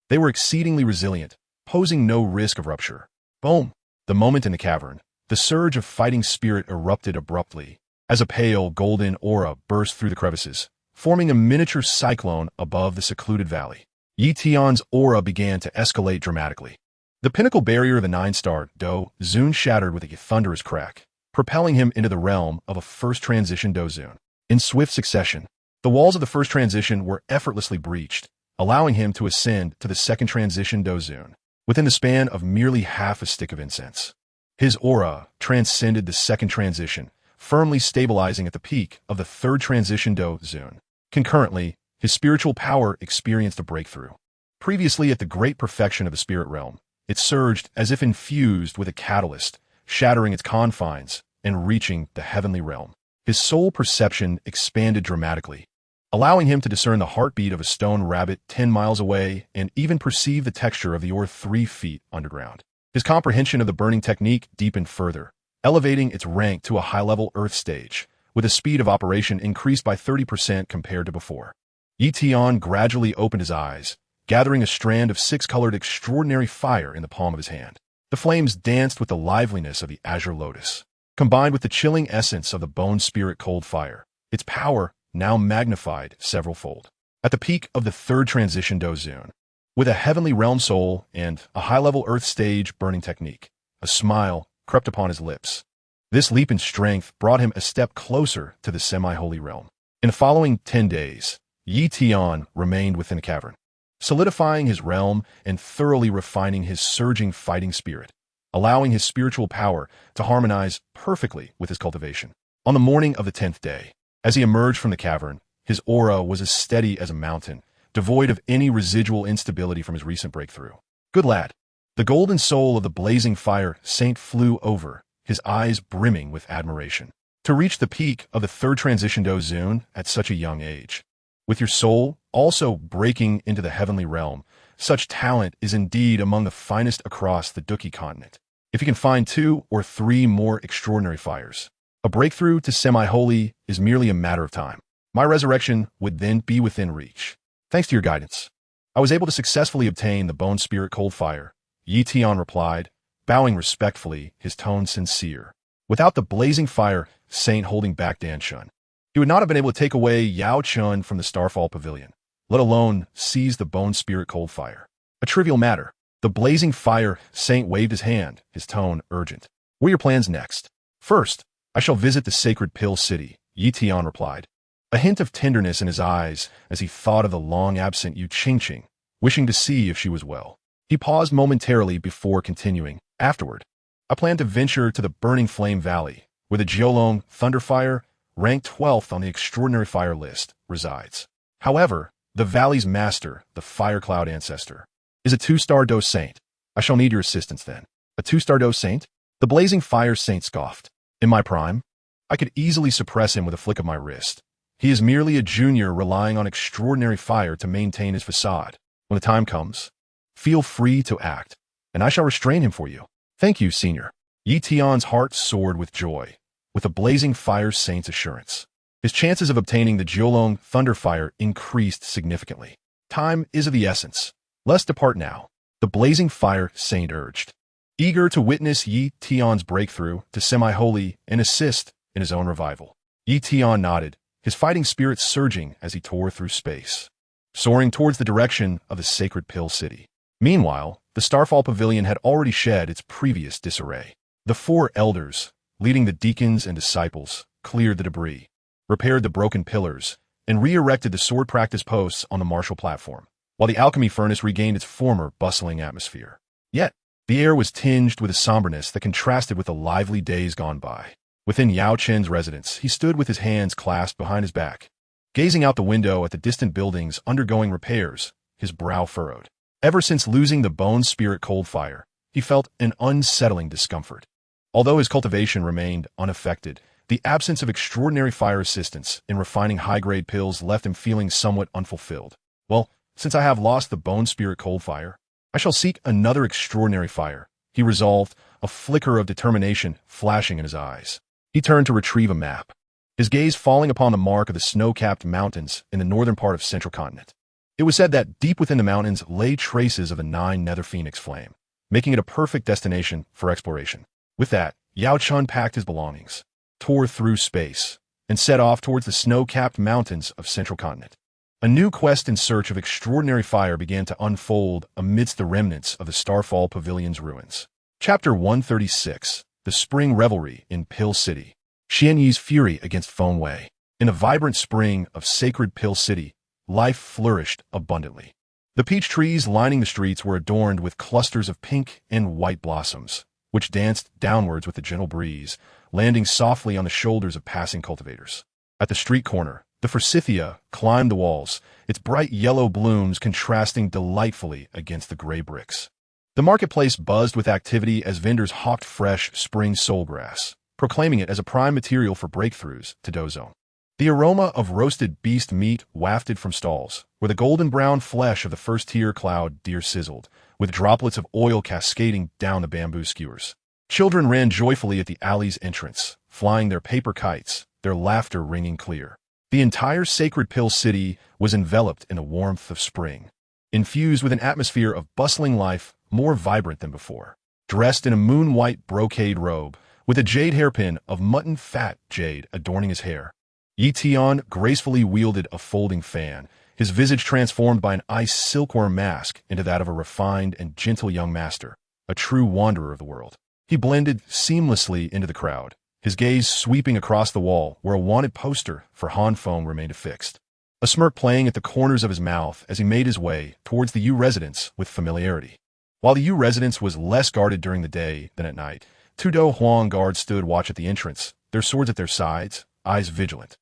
they were exceedingly resilient, posing no risk of rupture. Boom! The moment in the cavern, the surge of fighting spirit erupted abruptly, as a pale golden aura burst through the crevices, forming a miniature cyclone above the secluded valley. Tian's aura began to escalate dramatically. The pinnacle barrier of the 9-star Dou Zun shattered with a thunderous crack, propelling him into the realm of a first transition Dou Zun. In swift succession, the walls of the first transition were effortlessly breached, allowing him to ascend to the second transition Dou Zun within the span of merely half a stick of incense. His aura transcended the second transition, firmly stabilizing at the peak of the third transition Dou Zun. Concurrently, his spiritual power experienced a breakthrough. Previously at the great perfection of the spirit realm, it surged as if infused with a catalyst, shattering its confines and reaching the heavenly realm. His soul perception expanded dramatically, allowing him to discern the heartbeat of a stone rabbit 10 miles away and even perceive the texture of the ore 3 feet underground. His comprehension of the burning technique deepened further, elevating its rank to a high-level Earth stage, with the speed of operation increased by 30% compared to before. Tian gradually opened his eyes, gathering a strand of 6-colored extraordinary fire in the palm of his hand. The flames danced with the liveliness of the azure lotus, combined with the chilling essence of the bone spirit cold fire, its power now magnified several-fold. At the peak of the third transition Dou Zun, with a heavenly realm soul and a high-level Earth stage burning technique, a smile crept upon his lips. This leap in strength brought him a step closer to the semi-holy realm. In the following 10 days, Tian remained within the cavern, solidifying his realm and thoroughly refining his surging fighting spirit, allowing his spiritual power to harmonize perfectly with his cultivation. On the morning of the 10th day, as he emerged from the cavern, his aura was as steady as a mountain, devoid of any residual instability from his recent breakthrough. Good lad. The golden soul of the blazing fire saint flew over, his eyes brimming with admiration. To reach the peak of the third transition Dou Zun at such a young age, with your soul also breaking into the heavenly realm, such talent is indeed among the finest across the Dou Qi Continent. If you can find 2 or 3 more extraordinary fires, a breakthrough to semi-holy is merely a matter of time. My resurrection would then be within reach. Thanks to your guidance, I was able to successfully obtain the bone spirit cold fire. Tian replied, bowing respectfully, his tone sincere. Without the blazing fire saint holding back Dan Shun, he would not have been able to take away Yao Chun from the Starfall Pavilion. let alone seize the bone spirit cold fire. A trivial matter. The blazing fire saint waved his hand, his tone urgent. What are your plans next? First, I shall visit the sacred pill city, Tian replied, a hint of tenderness in his eyes as he thought of the long-absent Yu Qingqing, wishing to see if she was well. He paused momentarily before continuing. Afterward, I plan to venture to the Burning Flame Valley, where the Jiolong Thunderfire, ranked 12th on the Extraordinary Fire list, resides. However, the valley's master, the Fire Cloud Ancestor, is a 2-star Dou Saint. I shall need your assistance then. A 2-star Dou Saint? The Blazing Fire Saint scoffed. In my prime, I could easily suppress him with a flick of my wrist. He is merely a junior relying on extraordinary fire to maintain his facade. When the time comes, feel free to act, and I shall restrain him for you. Thank you, senior. Tian's heart soared with joy, with the Blazing Fire Saint's assurance. His chances of obtaining the Jiolong Thunderfire increased significantly. Time is of the essence. Let's depart now, the Blazing Fire Saint urged, eager to witness Tian's breakthrough to semi-holy and assist in his own revival. Tian nodded, his fighting spirit surging as he tore through space, soaring towards the direction of the sacred pill city. Meanwhile, the Starfall Pavilion had already shed its previous disarray. The 4 elders, leading the deacons and disciples, cleared the debris, repaired the broken pillars, and re-erected the sword practice posts on the martial platform, while the alchemy furnace regained its former bustling atmosphere. Yet, the air was tinged with a somberness that contrasted with the lively days gone by. Within Yao Chen's residence, he stood with his hands clasped behind his back, gazing out the window at the distant buildings undergoing repairs, his brow furrowed. Ever since losing the bone spirit cold fire, he felt an unsettling discomfort. Although his cultivation remained unaffected, the absence of extraordinary fire assistance in refining high-grade pills left him feeling somewhat unfulfilled. Well, since I have lost the bone spirit cold fire, I shall seek another extraordinary fire, he resolved, a flicker of determination flashing in his eyes. He turned to retrieve a map, his gaze falling upon the mark of the snow-capped mountains in the northern part of Central Continent. It was said that deep within the mountains lay traces of the 9 Nether Phoenix flame, making it a perfect destination for exploration. With that, Yao Chun packed his belongings, tore through space, and set off towards the snow-capped mountains of Central Continent. A new quest in search of extraordinary fire began to unfold amidst the remnants of the Starfall Pavilion's ruins. Chapter 136, The Spring Revelry in Pill City. Xian Yi's fury against Feng Wei. In the vibrant spring of sacred Pill City, life flourished abundantly. The peach trees lining the streets were adorned with clusters of pink and white blossoms, which danced downwards with the gentle breeze, landing softly on the shoulders of passing cultivators. At the street corner, the forsythia climbed the walls, its bright yellow blooms contrasting delightfully against the gray bricks. The marketplace buzzed with activity as vendors hawked fresh spring soulgrass, proclaiming it as a prime material for breakthroughs to Dozone. The aroma of roasted beast meat wafted from stalls, where the golden-brown flesh of the first-tier cloud deer sizzled, with droplets of oil cascading down the bamboo skewers. Children ran joyfully at the alley's entrance, flying their paper kites, their laughter ringing clear. The entire sacred Pill City was enveloped in the warmth of spring, infused with an atmosphere of bustling life more vibrant than before. Dressed in a moon-white brocade robe, with a jade hairpin of mutton-fat jade adorning his hair, Tian gracefully wielded a folding fan, his visage transformed by an ice silkworm mask into that of a refined and gentle young master, a true wanderer of the world. He blended seamlessly into the crowd, his gaze sweeping across the wall where a wanted poster for Han Feng remained affixed, a smirk playing at the corners of his mouth as he made his way towards the Yu residence with familiarity. While the Yu residence was less guarded during the day than at night, 2 Dou Huang guards stood watch at the entrance, their swords at their sides, eyes vigilant.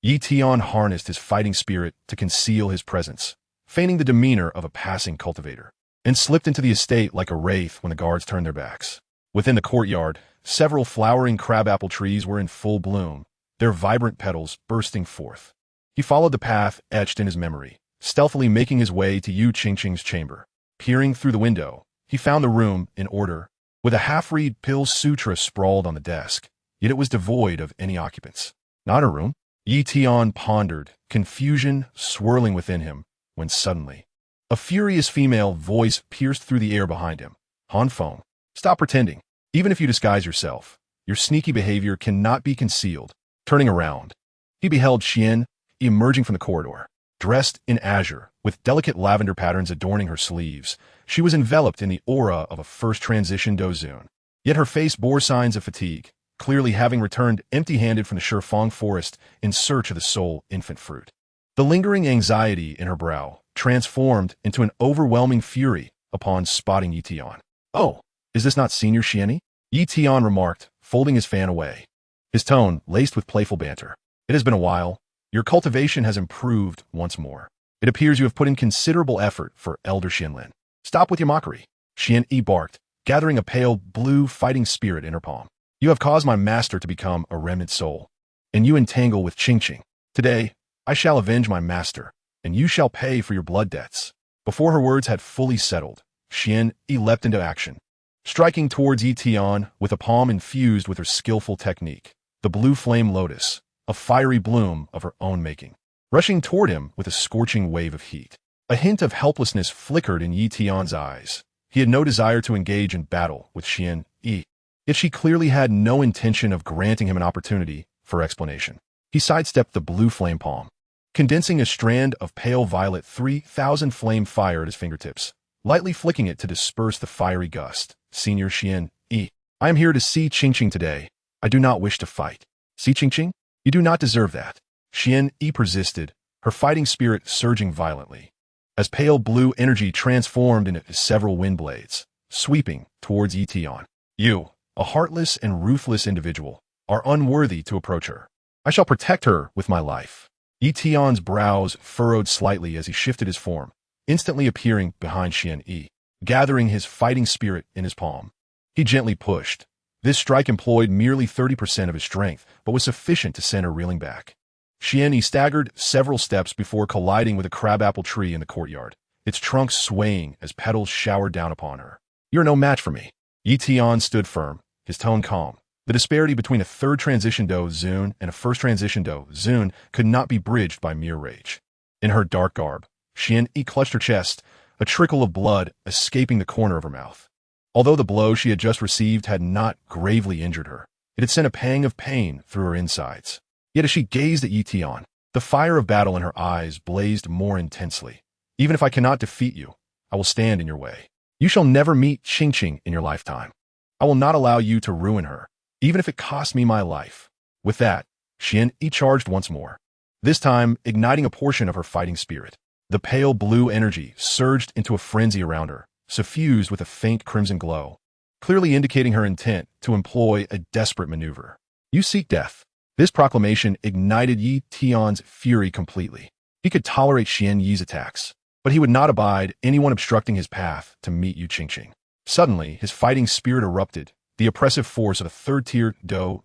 Tian harnessed his fighting spirit to conceal his presence, feigning the demeanor of a passing cultivator, and slipped into the estate like a wraith when the guards turned their backs. Within the courtyard, several flowering crabapple trees were in full bloom, their vibrant petals bursting forth. He followed the path etched in his memory, stealthily making his way to Yu Qingqing's chamber. Peering through the window, he found the room in order, with a half-read pill sutra sprawled on the desk, yet it was devoid of any occupants. Not a room? Tian pondered, confusion swirling within him, when suddenly, a furious female voice pierced through the air behind him. Han Feng, stop pretending. Even if you disguise yourself, your sneaky behavior cannot be concealed. Turning around, he beheld Xian emerging from the corridor, dressed in azure, With delicate lavender patterns adorning her sleeves, she was enveloped in the aura of a first transition Dou. Yet her face bore signs of fatigue, clearly having returned empty-handed from the Shifeng forest in search of the soul infant fruit. The lingering anxiety in her brow transformed into an overwhelming fury upon spotting Yi Tian. "Oh, is this not Senior Xian?" Yi Tian remarked, folding his fan away. His tone laced with playful banter. "It has been a while. Your cultivation has improved once more. It appears you have put in considerable effort for Elder Xianlin. Stop with your mockery." Xian Yi barked, gathering a pale blue fighting spirit in her palm. "You have caused my master to become a remnant soul, and you entangle with Qingqing. Today, I shall avenge my master, and you shall pay for your blood debts." Before her words had fully settled, Xian Yi leapt into action, striking towards Yi Tian with a palm infused with her skillful technique, the blue flame lotus, a fiery bloom of her own making, rushing toward him with a scorching wave of heat. A hint of helplessness flickered in Yi Tian's eyes. He had no desire to engage in battle with Xian Yi, yet she clearly had no intention of granting him an opportunity for explanation. He sidestepped the blue flame palm, condensing a strand of pale violet 3,000 flame fire at his fingertips, lightly flicking it to disperse the fiery gust. "Senior Xian Yi, I am here to see Qingqing today. I do not wish to fight." "See Qingqing? You do not deserve that." Xian Yi persisted, her fighting spirit surging violently, as pale blue energy transformed into several wind blades, sweeping towards Yi Tian. "You, a heartless and ruthless individual, are unworthy to approach her. I shall protect her with my life." Yi Tian's brows furrowed slightly as he shifted his form, instantly appearing behind Xian Yi, gathering his fighting spirit in his palm. He gently pushed. This strike employed merely 30% of his strength, but was sufficient to send her reeling back. Xian Yi staggered several steps before colliding with a crabapple tree in the courtyard, its trunk swaying as petals showered down upon her. "You're no match for me." Yi Tian stood firm, his tone calm. The disparity between a third transition Dou and a first transition Dou could not be bridged by mere rage. In her dark garb, Xian Yi clutched her chest, a trickle of blood escaping the corner of her mouth. Although the blow she had just received had not gravely injured her, it had sent a pang of pain through her insides. Yet as she gazed at Yi Tian, the fire of battle in her eyes blazed more intensely. "Even if I cannot defeat you, I will stand in your way. You shall never meet Qingqing in your lifetime. I will not allow you to ruin her, even if it costs me my life." With that, Xian Yi charged once more, this time igniting a portion of her fighting spirit. The pale blue energy surged into a frenzy around her, suffused with a faint crimson glow, clearly indicating her intent to employ a desperate maneuver. "You seek death." This proclamation ignited Yi Tian's fury completely. He could tolerate Xian Yi's attacks, but he would not abide anyone obstructing his path to meet Yu Qingqing. Suddenly, his fighting spirit erupted, the oppressive force of a third-tier Dou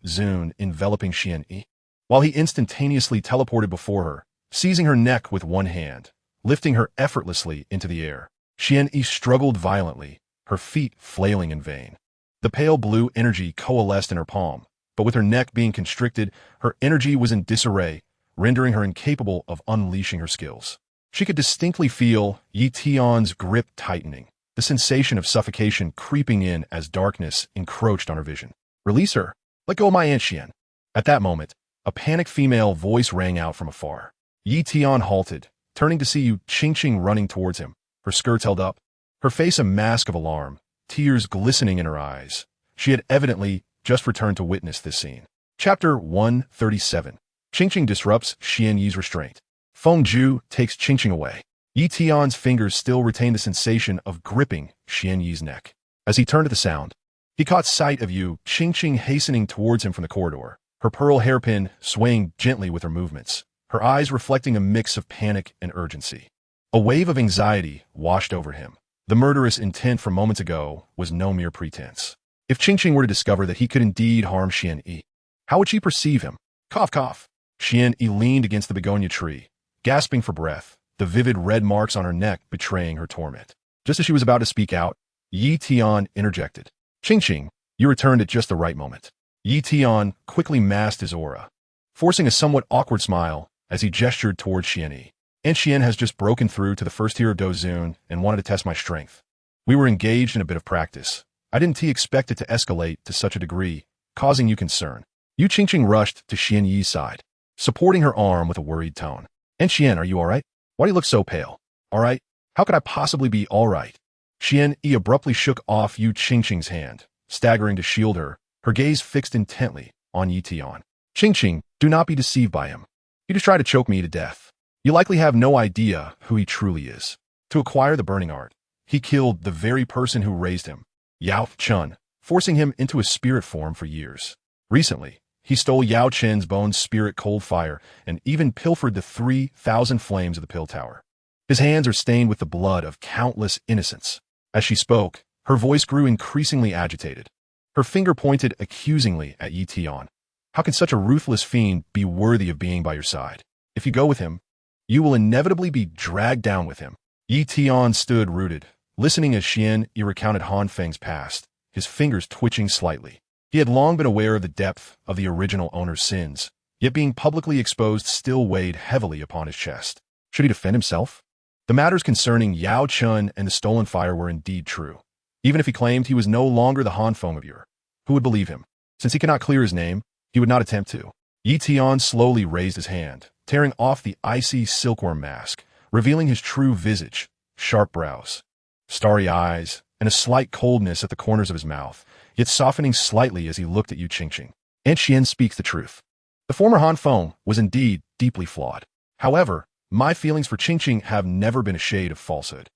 enveloping Xian Yi, while he instantaneously teleported before her, seizing her neck with one hand, lifting her effortlessly into the air. Xian Yi struggled violently, her feet flailing in vain. The pale blue energy coalesced in her palm, but with her neck being constricted, her energy was in disarray, rendering her incapable of unleashing her skills. She could distinctly feel Yi Tian's grip tightening, the sensation of suffocation creeping in as darkness encroached on her vision. "Release her! Let go of my Aunt Xian!" At that moment, a panicked female voice rang out from afar. Yi Tian halted, turning to see Yu Qingqing running towards him, her skirts held up, her face a mask of alarm, tears glistening in her eyes. She had evidently just returned to witness this scene. Chapter 137. Qingqing disrupts Xian Yi's restraint. Feng Zhu takes Qingqing away. Yi Tian's fingers still retained the sensation of gripping Xian Yi's neck. As he turned to the sound, he caught sight of Yu Qingqing hastening towards him from the corridor, her pearl hairpin swaying gently with her movements, her eyes reflecting a mix of panic and urgency. A wave of anxiety washed over him. The murderous intent from moments ago was no mere pretense. If Qingqing were to discover that he could indeed harm Xian Yi, how would she perceive him? Cough, cough. Xian Yi leaned against the begonia tree, gasping for breath, the vivid red marks on her neck betraying her torment. Just as she was about to speak out, Yi Tian interjected. "Qingqing, you returned at just the right moment." Yi Tian quickly masked his aura, forcing a somewhat awkward smile as he gestured towards Xian Yi. "Aunt Xian has just broken through to the first tier of Dou and wanted to test my strength. We were engaged in a bit of practice. I didn't expect it to escalate to such a degree, causing you concern." Yu Qingqing rushed to Xian Yi's side, supporting her arm with a worried tone. "Aunt Xian, are you all right? Why do you look so pale?" All right? How could I possibly be all right? Xian Yi abruptly shook off Yu Qingqing's hand, staggering to shield her, her gaze fixed intently on Yi Tian. Qingqing, do not be deceived by him. He just tried to choke me to death. You likely have no idea who he truly is. To acquire the burning art, he killed the very person who raised him, Yao Chun, forcing him into a spirit form for years. Recently, he stole Yao Chen's bone spirit cold fire and even pilfered the 3,000 flames of the pill tower. His hands are stained with the blood of countless innocents. As she spoke, her voice grew increasingly agitated. Her finger pointed accusingly at Yi Tian. How can such a ruthless fiend be worthy of being by your side? If you go with him, you will inevitably be dragged down with him. Yi Tian stood rooted, listening as Xian Yi recounted Han Feng's past, his fingers twitching slightly. He had long been aware of the depth of the original owner's sins, yet being publicly exposed still weighed heavily upon his chest. Should he defend himself? The matters concerning Yao Chun and the stolen fire were indeed true. Even if he claimed he was no longer the Han Feng of yore, who would believe him? Since he could not clear his name, he would not attempt to. Yi Tian slowly raised his hand, tearing off the icy silkworm mask, revealing his true visage, sharp brows, starry eyes, and a slight coldness at the corners of his mouth, yet softening slightly as he looked at Yu Qingqing. Aunt Xian speaks the truth. The former Han Feng was indeed deeply flawed. However, my feelings for Qingqing have never been a shade of falsehood.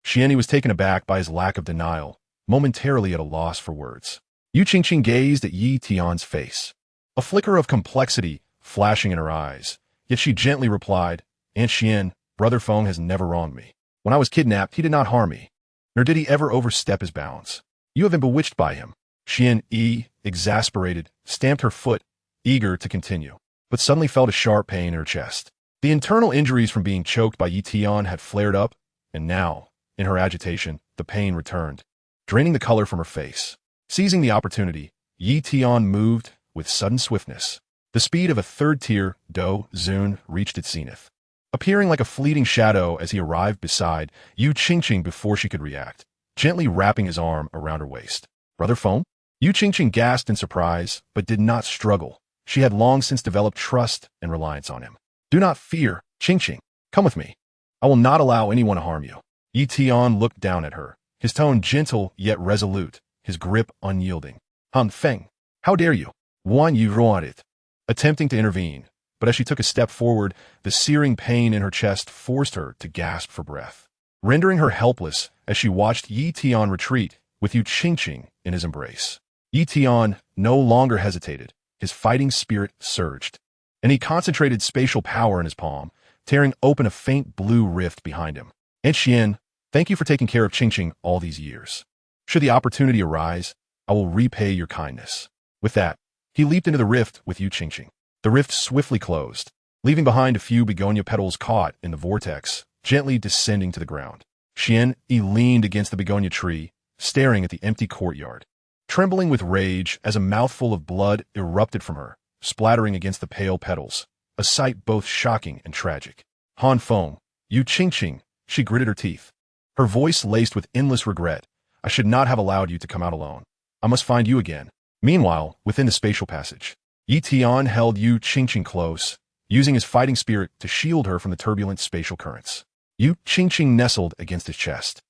Xian Yi was taken aback by his lack of denial, momentarily at a loss for words. Yu Qingqing gazed at Yi Tian's face, a flicker of complexity flashing in her eyes, yet she gently replied, Aunt Xian, Brother Feng has never wronged me. When I was kidnapped, he did not harm me, nor did he ever overstep his bounds. You have been bewitched by him. Xian Yi, exasperated, stamped her foot, eager to continue, but suddenly felt a sharp pain in her chest. The internal injuries from being choked by Yi Tian had flared up, and now, in her agitation, the pain returned, draining the color from her face. Seizing the opportunity, Yi Tian moved with sudden swiftness. The speed of a third-tier Dou Zun reached its zenith, appearing like a fleeting shadow as he arrived beside Yu Qingqing before she could react, gently wrapping his arm around her waist. Brother Feng? Yu Qingqing gasped in surprise, but did not struggle. She had long since developed trust and reliance on him. Do not fear, Qingqing. Come with me. I will not allow anyone to harm you. Yi Tian looked down at her, his tone gentle yet resolute, his grip unyielding. Han Feng, how dare you? Wan you wrought it. Attempting to intervene, but as she took a step forward, the searing pain in her chest forced her to gasp for breath, rendering her helpless as she watched Yi Tian retreat with Yu Qingqing in his embrace. Yi Tian no longer hesitated. His fighting spirit surged, and he concentrated spatial power in his palm, tearing open a faint blue rift behind him. Aunt Xian, thank you for taking care of Qingqing all these years. Should the opportunity arise, I will repay your kindness. With that, he leaped into the rift with Yu Qingqing. The rift swiftly closed, leaving behind a few begonia petals caught in the vortex, gently descending to the ground. Xian Yi leaned against the begonia tree, staring at the empty courtyard, trembling with rage as a mouthful of blood erupted from her, splattering against the pale petals, a sight both shocking and tragic. Han Feng, Yu Qingqing, she gritted her teeth, her voice laced with endless regret. I should not have allowed you to come out alone. I must find you again. Meanwhile, within the spatial passage, Yi Tian held Yu Qingqing close, using his fighting spirit to shield her from the turbulent spatial currents. Yu Qingqing nestled against his chest,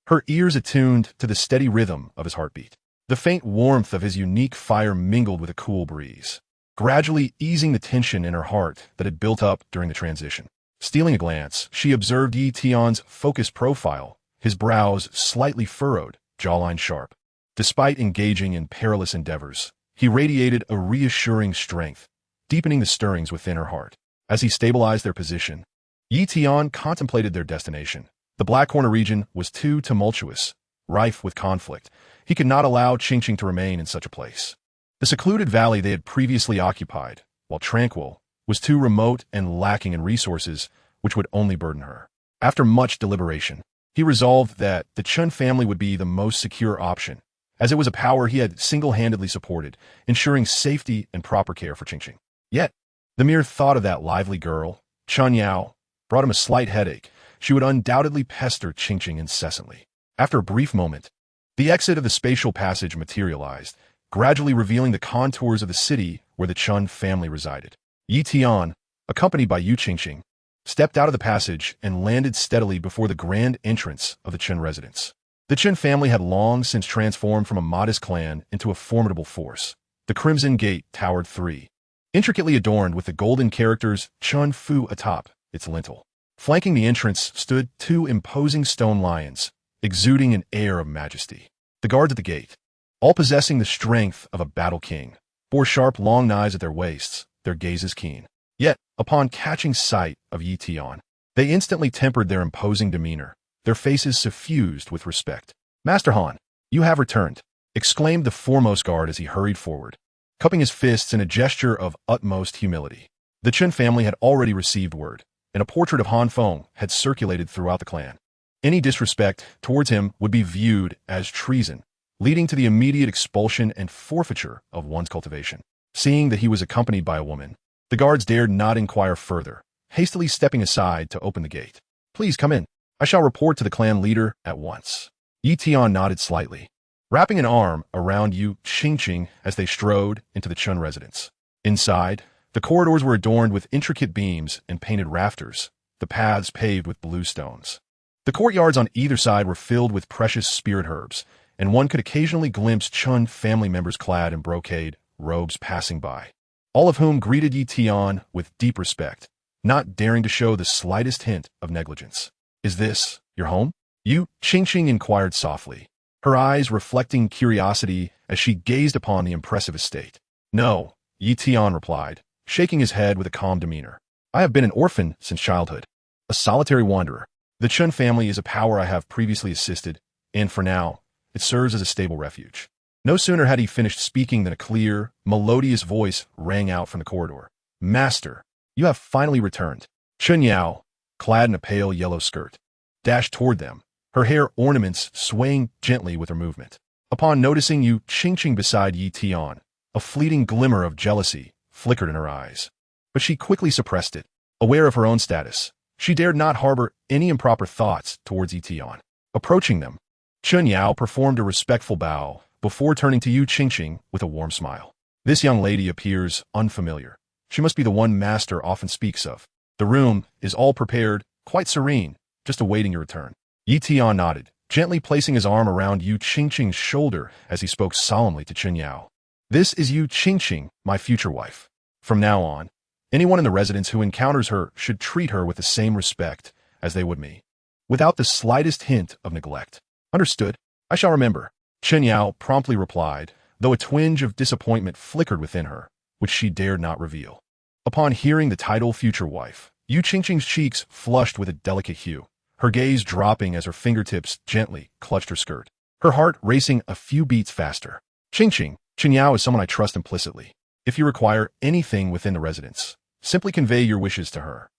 her ears attuned to the steady rhythm of his heartbeat. The faint warmth of his unique fire mingled with a cool breeze, gradually easing the tension in her heart that had built up during the transition. Stealing a glance, she observed Yi Tian's focused profile, his brows slightly furrowed, jawline sharp. Despite engaging in perilous endeavors, he radiated a reassuring strength, deepening the stirrings within her heart. As he stabilized their position, Yi Tian contemplated their destination. The Black Corner region was too tumultuous, rife with conflict. He could not allow Qingqing to remain in such a place. The secluded valley they had previously occupied, while tranquil, was too remote and lacking in resources which would only burden her. After much deliberation, he resolved that the Chun family would be the most secure option, as it was a power he had single-handedly supported, ensuring safety and proper care for Qingqing. Yet, the mere thought of that lively girl, Chun Yao, brought him a slight headache. She would undoubtedly pester Qingqing incessantly. After a brief moment, the exit of the spatial passage materialized, gradually revealing the contours of the city where the Chun family resided. Yi Tian, accompanied by Yu Qingqing, stepped out of the passage and landed steadily before the grand entrance of the Chen residence. The Chen family had long since transformed from a modest clan into a formidable force. The Crimson Gate towered 3, intricately adorned with the golden characters Chun Fu atop its lintel. Flanking the entrance stood 2 imposing stone lions, exuding an air of majesty. The guards at the gate, all possessing the strength of a battle king, bore sharp long knives at their waists, their gazes keen. Yet, upon catching sight of Yi Tian, they instantly tempered their imposing demeanor, their faces suffused with respect. "Master Han, you have returned," exclaimed the foremost guard as he hurried forward, cupping his fists in a gesture of utmost humility. The Chen family had already received word, and a portrait of Han Feng had circulated throughout the clan. Any disrespect towards him would be viewed as treason, leading to the immediate expulsion and forfeiture of one's cultivation. Seeing that he was accompanied by a woman, the guards dared not inquire further, hastily stepping aside to open the gate. "Please come in. I shall report to the clan leader at once." Yi Tian nodded slightly, wrapping an arm around Yu Qingqing as they strode into the Chun residence. Inside, the corridors were adorned with intricate beams and painted rafters, the paths paved with blue stones. The courtyards on either side were filled with precious spirit herbs, and one could occasionally glimpse Chun family members clad in brocade robes passing by, all of whom greeted Yi Tian with deep respect, not daring to show the slightest hint of negligence. "Is this your home?" Yu Qingqing inquired softly, her eyes reflecting curiosity as she gazed upon the impressive estate. "No," Yi Tian replied, shaking his head with a calm demeanor. "I have been an orphan since childhood, a solitary wanderer. The Chun family is a power I have previously assisted, and for now, it serves as a stable refuge." No sooner had he finished speaking than a clear, melodious voice rang out from the corridor. "Master, you have finally returned." Chun Yao, clad in a pale yellow skirt, dashed toward them, her hair ornaments swaying gently with her movement. Upon noticing Yu Qingqing beside Yi Tian, a fleeting glimmer of jealousy flickered in her eyes. But she quickly suppressed it. Aware of her own status, she dared not harbor any improper thoughts towards Yi Tian. Approaching them, Chun Yao performed a respectful bow before turning to Yu Qingqing with a warm smile. "This young lady appears unfamiliar. She must be the one Master often speaks of. The room is all prepared, quite serene, just awaiting your return." Yi Tian nodded, gently placing his arm around Yu Qingqing's shoulder as he spoke solemnly to Chun Yao. "This is Yu Qingqing, my future wife. From now on, anyone in the residence who encounters her should treat her with the same respect as they would me, without the slightest hint of neglect." "Understood. I shall remember," Chun Yao promptly replied, though a twinge of disappointment flickered within her, which she dared not reveal. Upon hearing the title future wife, Yu Qingqing's cheeks flushed with a delicate hue, her gaze dropping as her fingertips gently clutched her skirt, her heart racing a few beats faster. "Qingqing, Chun Yao is someone I trust implicitly. If you require anything within the residence, simply convey your wishes to her,"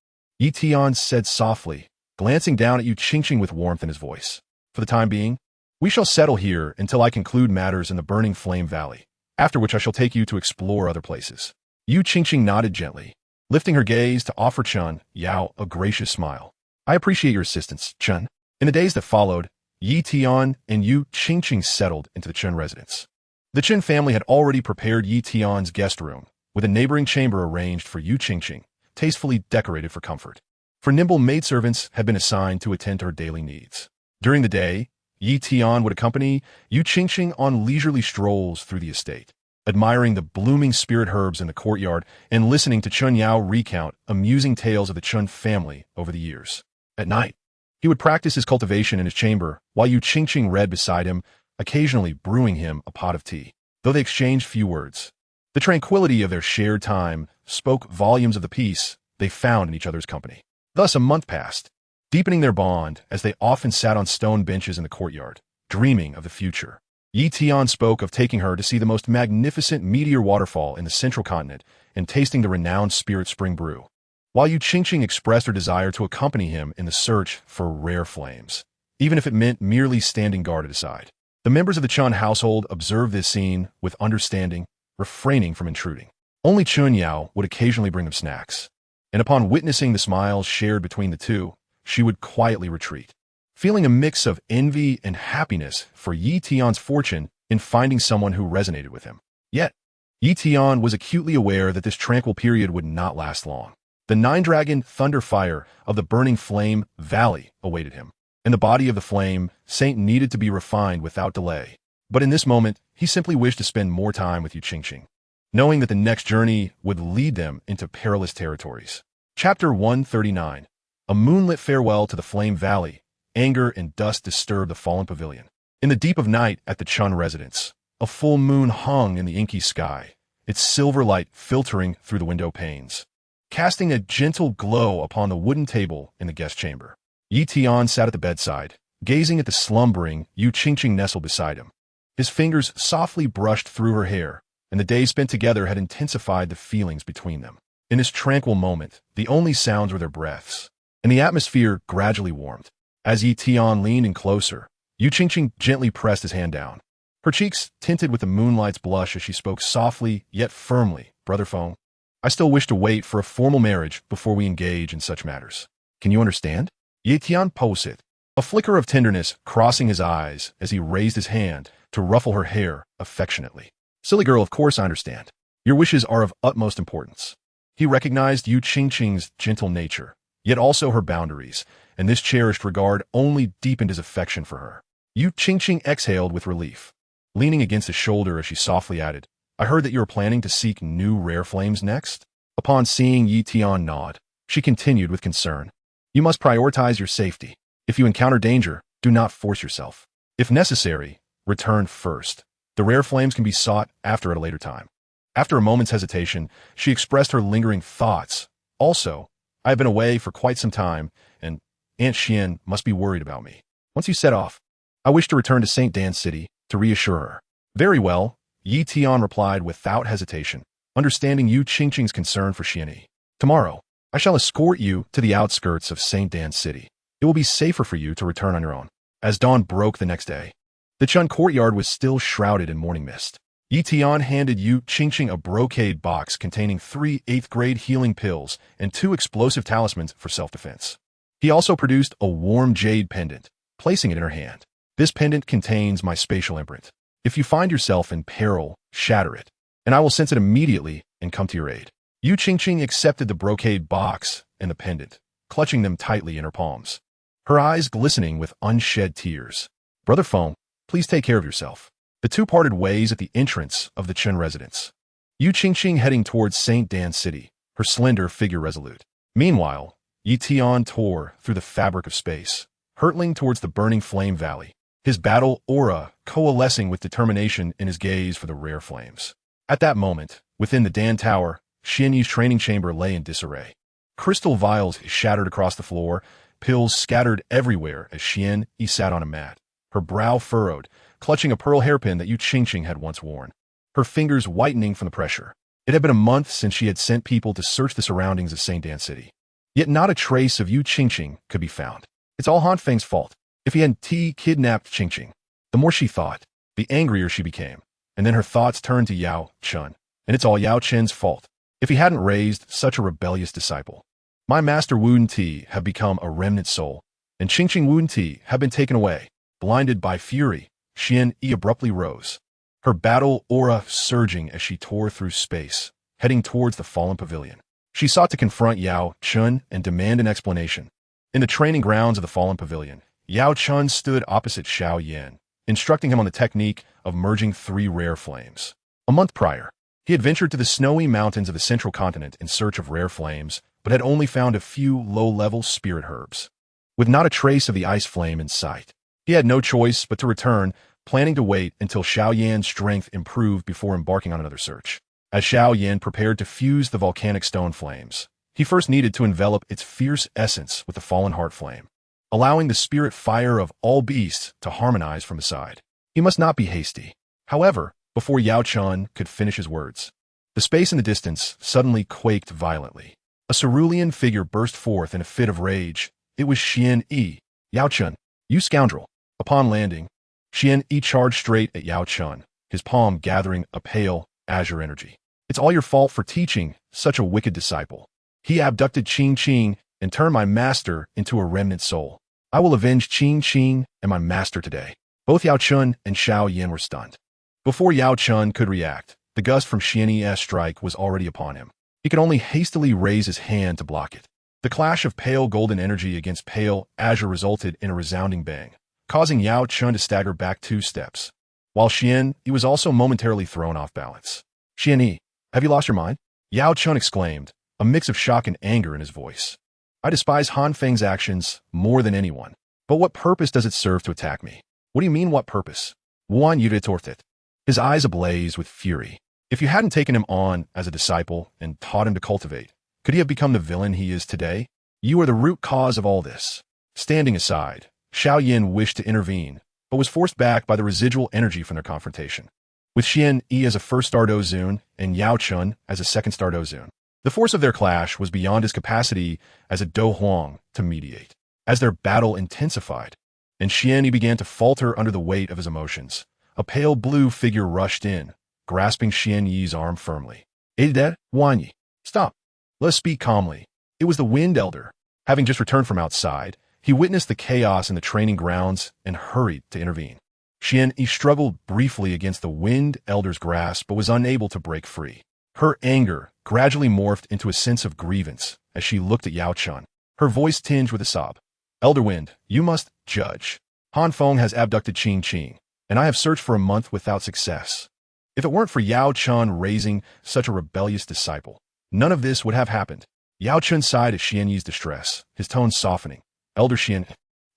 Yi Tian said softly, glancing down at Yu Qingqing with warmth in his voice. "For the time being, we shall settle here until I conclude matters in the Burning Flame Valley, after which I shall take you to explore other places." Yu Qingqing nodded gently, lifting her gaze to offer Chun Yao a gracious smile. "I appreciate your assistance, Chun." In the days that followed, Yi Tian and Yu Qingqing settled into the Chun residence. The Chen family had already prepared Yi Tian's guest room, with a neighboring chamber arranged for Yu Qingqing, tastefully decorated for comfort. For nimble maidservants had been assigned to attend to her daily needs. During the day, Yi Tian would accompany Yu Qingqing on leisurely strolls through the estate, admiring the blooming spirit herbs in the courtyard and listening to Chun Yao recount amusing tales of the Chun family over the years. At night, he would practice his cultivation in his chamber while Yu Qingqing read beside him, occasionally brewing him a pot of tea. Though they exchanged few words, the tranquility of their shared time spoke volumes of the peace they found in each other's company. Thus a month passed, deepening their bond as they often sat on stone benches in the courtyard, dreaming of the future. Yi Tian spoke of taking her to see the most magnificent meteor waterfall in the central continent and tasting the renowned spirit spring brew, while Yu Qingqing expressed her desire to accompany him in the search for rare flames, even if it meant merely standing guard at his side. The members of the Chun household observed this scene with understanding, refraining from intruding. Only Chun Yao would occasionally bring them snacks, and upon witnessing the smiles shared between the two, she would quietly retreat, feeling a mix of envy and happiness for Yi Tian's fortune in finding someone who resonated with him. Yet, Yi Tian was acutely aware that this tranquil period would not last long. The nine-dragon thunder fire of the burning flame valley awaited him. In the body of the flame, Saint needed to be refined without delay. But in this moment, he simply wished to spend more time with Yu Qingqing, knowing that the next journey would lead them into perilous territories. Chapter 139. A moonlit farewell to the Flame Valley. Anger and dust disturbed the fallen pavilion. In the deep of night at the Chun residence, a full moon hung in the inky sky, its silver light filtering through the window panes, casting a gentle glow upon the wooden table in the guest chamber. Tian sat at the bedside, gazing at the slumbering Yu Qingqing nestled beside him. His fingers softly brushed through her hair, and the days spent together had intensified the feelings between them. In this tranquil moment, the only sounds were their breaths, and the atmosphere gradually warmed. As Tian leaned in closer, Yu Qingqing gently pressed his hand down. Her cheeks tinted with the moonlight's blush as she spoke softly yet firmly. Brother Feng, I still wish to wait for a formal marriage before we engage in such matters. Can you understand? Tian posed, a flicker of tenderness crossing his eyes as he raised his hand to ruffle her hair affectionately. Silly girl, of course I understand. Your wishes are of utmost importance. He recognized Yu Qingqing's gentle nature, yet also her boundaries, and this cherished regard only deepened his affection for her. Yu Qingqing exhaled with relief, leaning against his shoulder as she softly added, I heard that you are planning to seek new rare flames next? Upon seeing Tian nod, she continued with concern. You must prioritize your safety. If you encounter danger, do not force yourself. If necessary, return first. The rare flames can be sought after at a later time. After a moment's hesitation, she expressed her lingering thoughts. Also, I have been away for quite some time, and Aunt Xian must be worried about me. Once you set off, I wish to return to St. Dan's City to reassure her. Very well, Tian replied without hesitation, understanding Yu Qingqing's concern for Xianyi. Tomorrow, I shall escort you to the outskirts of St. Dan's City. It will be safer for you to return on your own. As dawn broke the next day, the Chun courtyard was still shrouded in morning mist. Tian handed Yu Qingqing a brocade box containing 3 8th-grade healing pills and 2 explosive talismans for self-defense. He also produced a warm jade pendant, placing it in her hand. This pendant contains my spatial imprint. If you find yourself in peril, shatter it, and I will sense it immediately and come to your aid. Yu Qingqing accepted the brocade box and the pendant, clutching them tightly in her palms, her eyes glistening with unshed tears. Brother Feng, please take care of yourself. The two parted ways at the entrance of the Chun residence. Yu Qingqing heading towards St. Dan's City, her slender figure resolute. Meanwhile, Tian tore through the fabric of space, hurtling towards the burning flame valley, his battle aura coalescing with determination in his gaze for the rare flames. At that moment, within the Dan Tower, Xianyi's training chamber lay in disarray. Crystal vials shattered across the floor, pills scattered everywhere as Xianyi sat on a mat, her brow furrowed, clutching a pearl hairpin that Yu Qingqing had once worn, her fingers whitening from the pressure. It had been a month since she had sent people to search the surroundings of St. Dan City. Yet not a trace of Yu Qingqing could be found. It's all Han Feng's fault. If he hadn't kidnapped Qingqing, the more she thought, the angrier she became. And then her thoughts turned to Yao Chun, and it's all Yao Chen's fault. If he hadn't raised such a rebellious disciple. My master Wu Ti have become a remnant soul, and Qingqing Wu Ti have been taken away. Blinded by fury, Xianyi abruptly rose, her battle aura surging as she tore through space, heading towards the fallen pavilion. She sought to confront Yao Chun and demand an explanation. In the training grounds of the fallen pavilion, Yao Chun stood opposite Xiao Yan, instructing him on the technique of merging 3 rare flames. A month prior, he had ventured to the snowy mountains of the central continent in search of rare flames, but had only found a few low-level spirit herbs. With not a trace of the ice flame in sight, he had no choice but to return, planning to wait until Xiao Yan's strength improved before embarking on another search. As Xiao Yan prepared to fuse the volcanic stone flames, he first needed to envelop its fierce essence with the fallen heart flame, allowing the spirit fire of all beasts to harmonize from beside. He must not be hasty. However, before Yao Chun could finish his words, the space in the distance suddenly quaked violently. A cerulean figure burst forth in a fit of rage. It was Xianyi. Yao Chun, you scoundrel. Upon landing, Xianyi charged straight at Yao Chun, his palm gathering a pale, azure energy. It's all your fault for teaching such a wicked disciple. He abducted Qingqing and turned my master into a remnant soul. I will avenge Qingqing and my master today. Both Yao Chun and Xiao Yan were stunned. Before Yao Chun could react, the gust from Xianyi's strike was already upon him. He could only hastily raise his hand to block it. The clash of pale golden energy against pale azure resulted in a resounding bang, causing Yao Chun to stagger back 2 steps. While Xian Yi was also momentarily thrown off balance. "Xian Yi, have you lost your mind?" Yao Chun exclaimed, a mix of shock and anger in his voice. "I despise Han Feng's actions more than anyone. But what purpose does it serve to attack me?" "What do you mean, what purpose?" Wan Yu retorted, his eyes ablaze with fury. "If you hadn't taken him on as a disciple and taught him to cultivate, could he have become the villain he is today? You are the root cause of all this." Standing aside, Xiao Yan wished to intervene, but was forced back by the residual energy from their confrontation. With Xian Yi as a first-star Dozun and Yao Chun as a second-star Dozun, the force of their clash was beyond his capacity as a Dou Huang to mediate. As their battle intensified, and Xian Yi began to falter under the weight of his emotions, a pale blue figure rushed in, grasping Xian Yi's arm firmly. "Ade, Wan Yi, stop. Let us speak calmly." It was the Wind Elder. Having just returned from outside, he witnessed the chaos in the training grounds and hurried to intervene. Xian Yi struggled briefly against the Wind Elder's grasp but was unable to break free. Her anger gradually morphed into a sense of grievance as she looked at Yao Chun, her voice tinged with a sob. "Elder Wind, you must judge. Han Feng has abducted Qing, and I have searched for a month without success. If it weren't for Yao Chun raising such a rebellious disciple, none of this would have happened." Yao Chun sighed at Xian Yi's distress, his tone softening. "Elder Xian,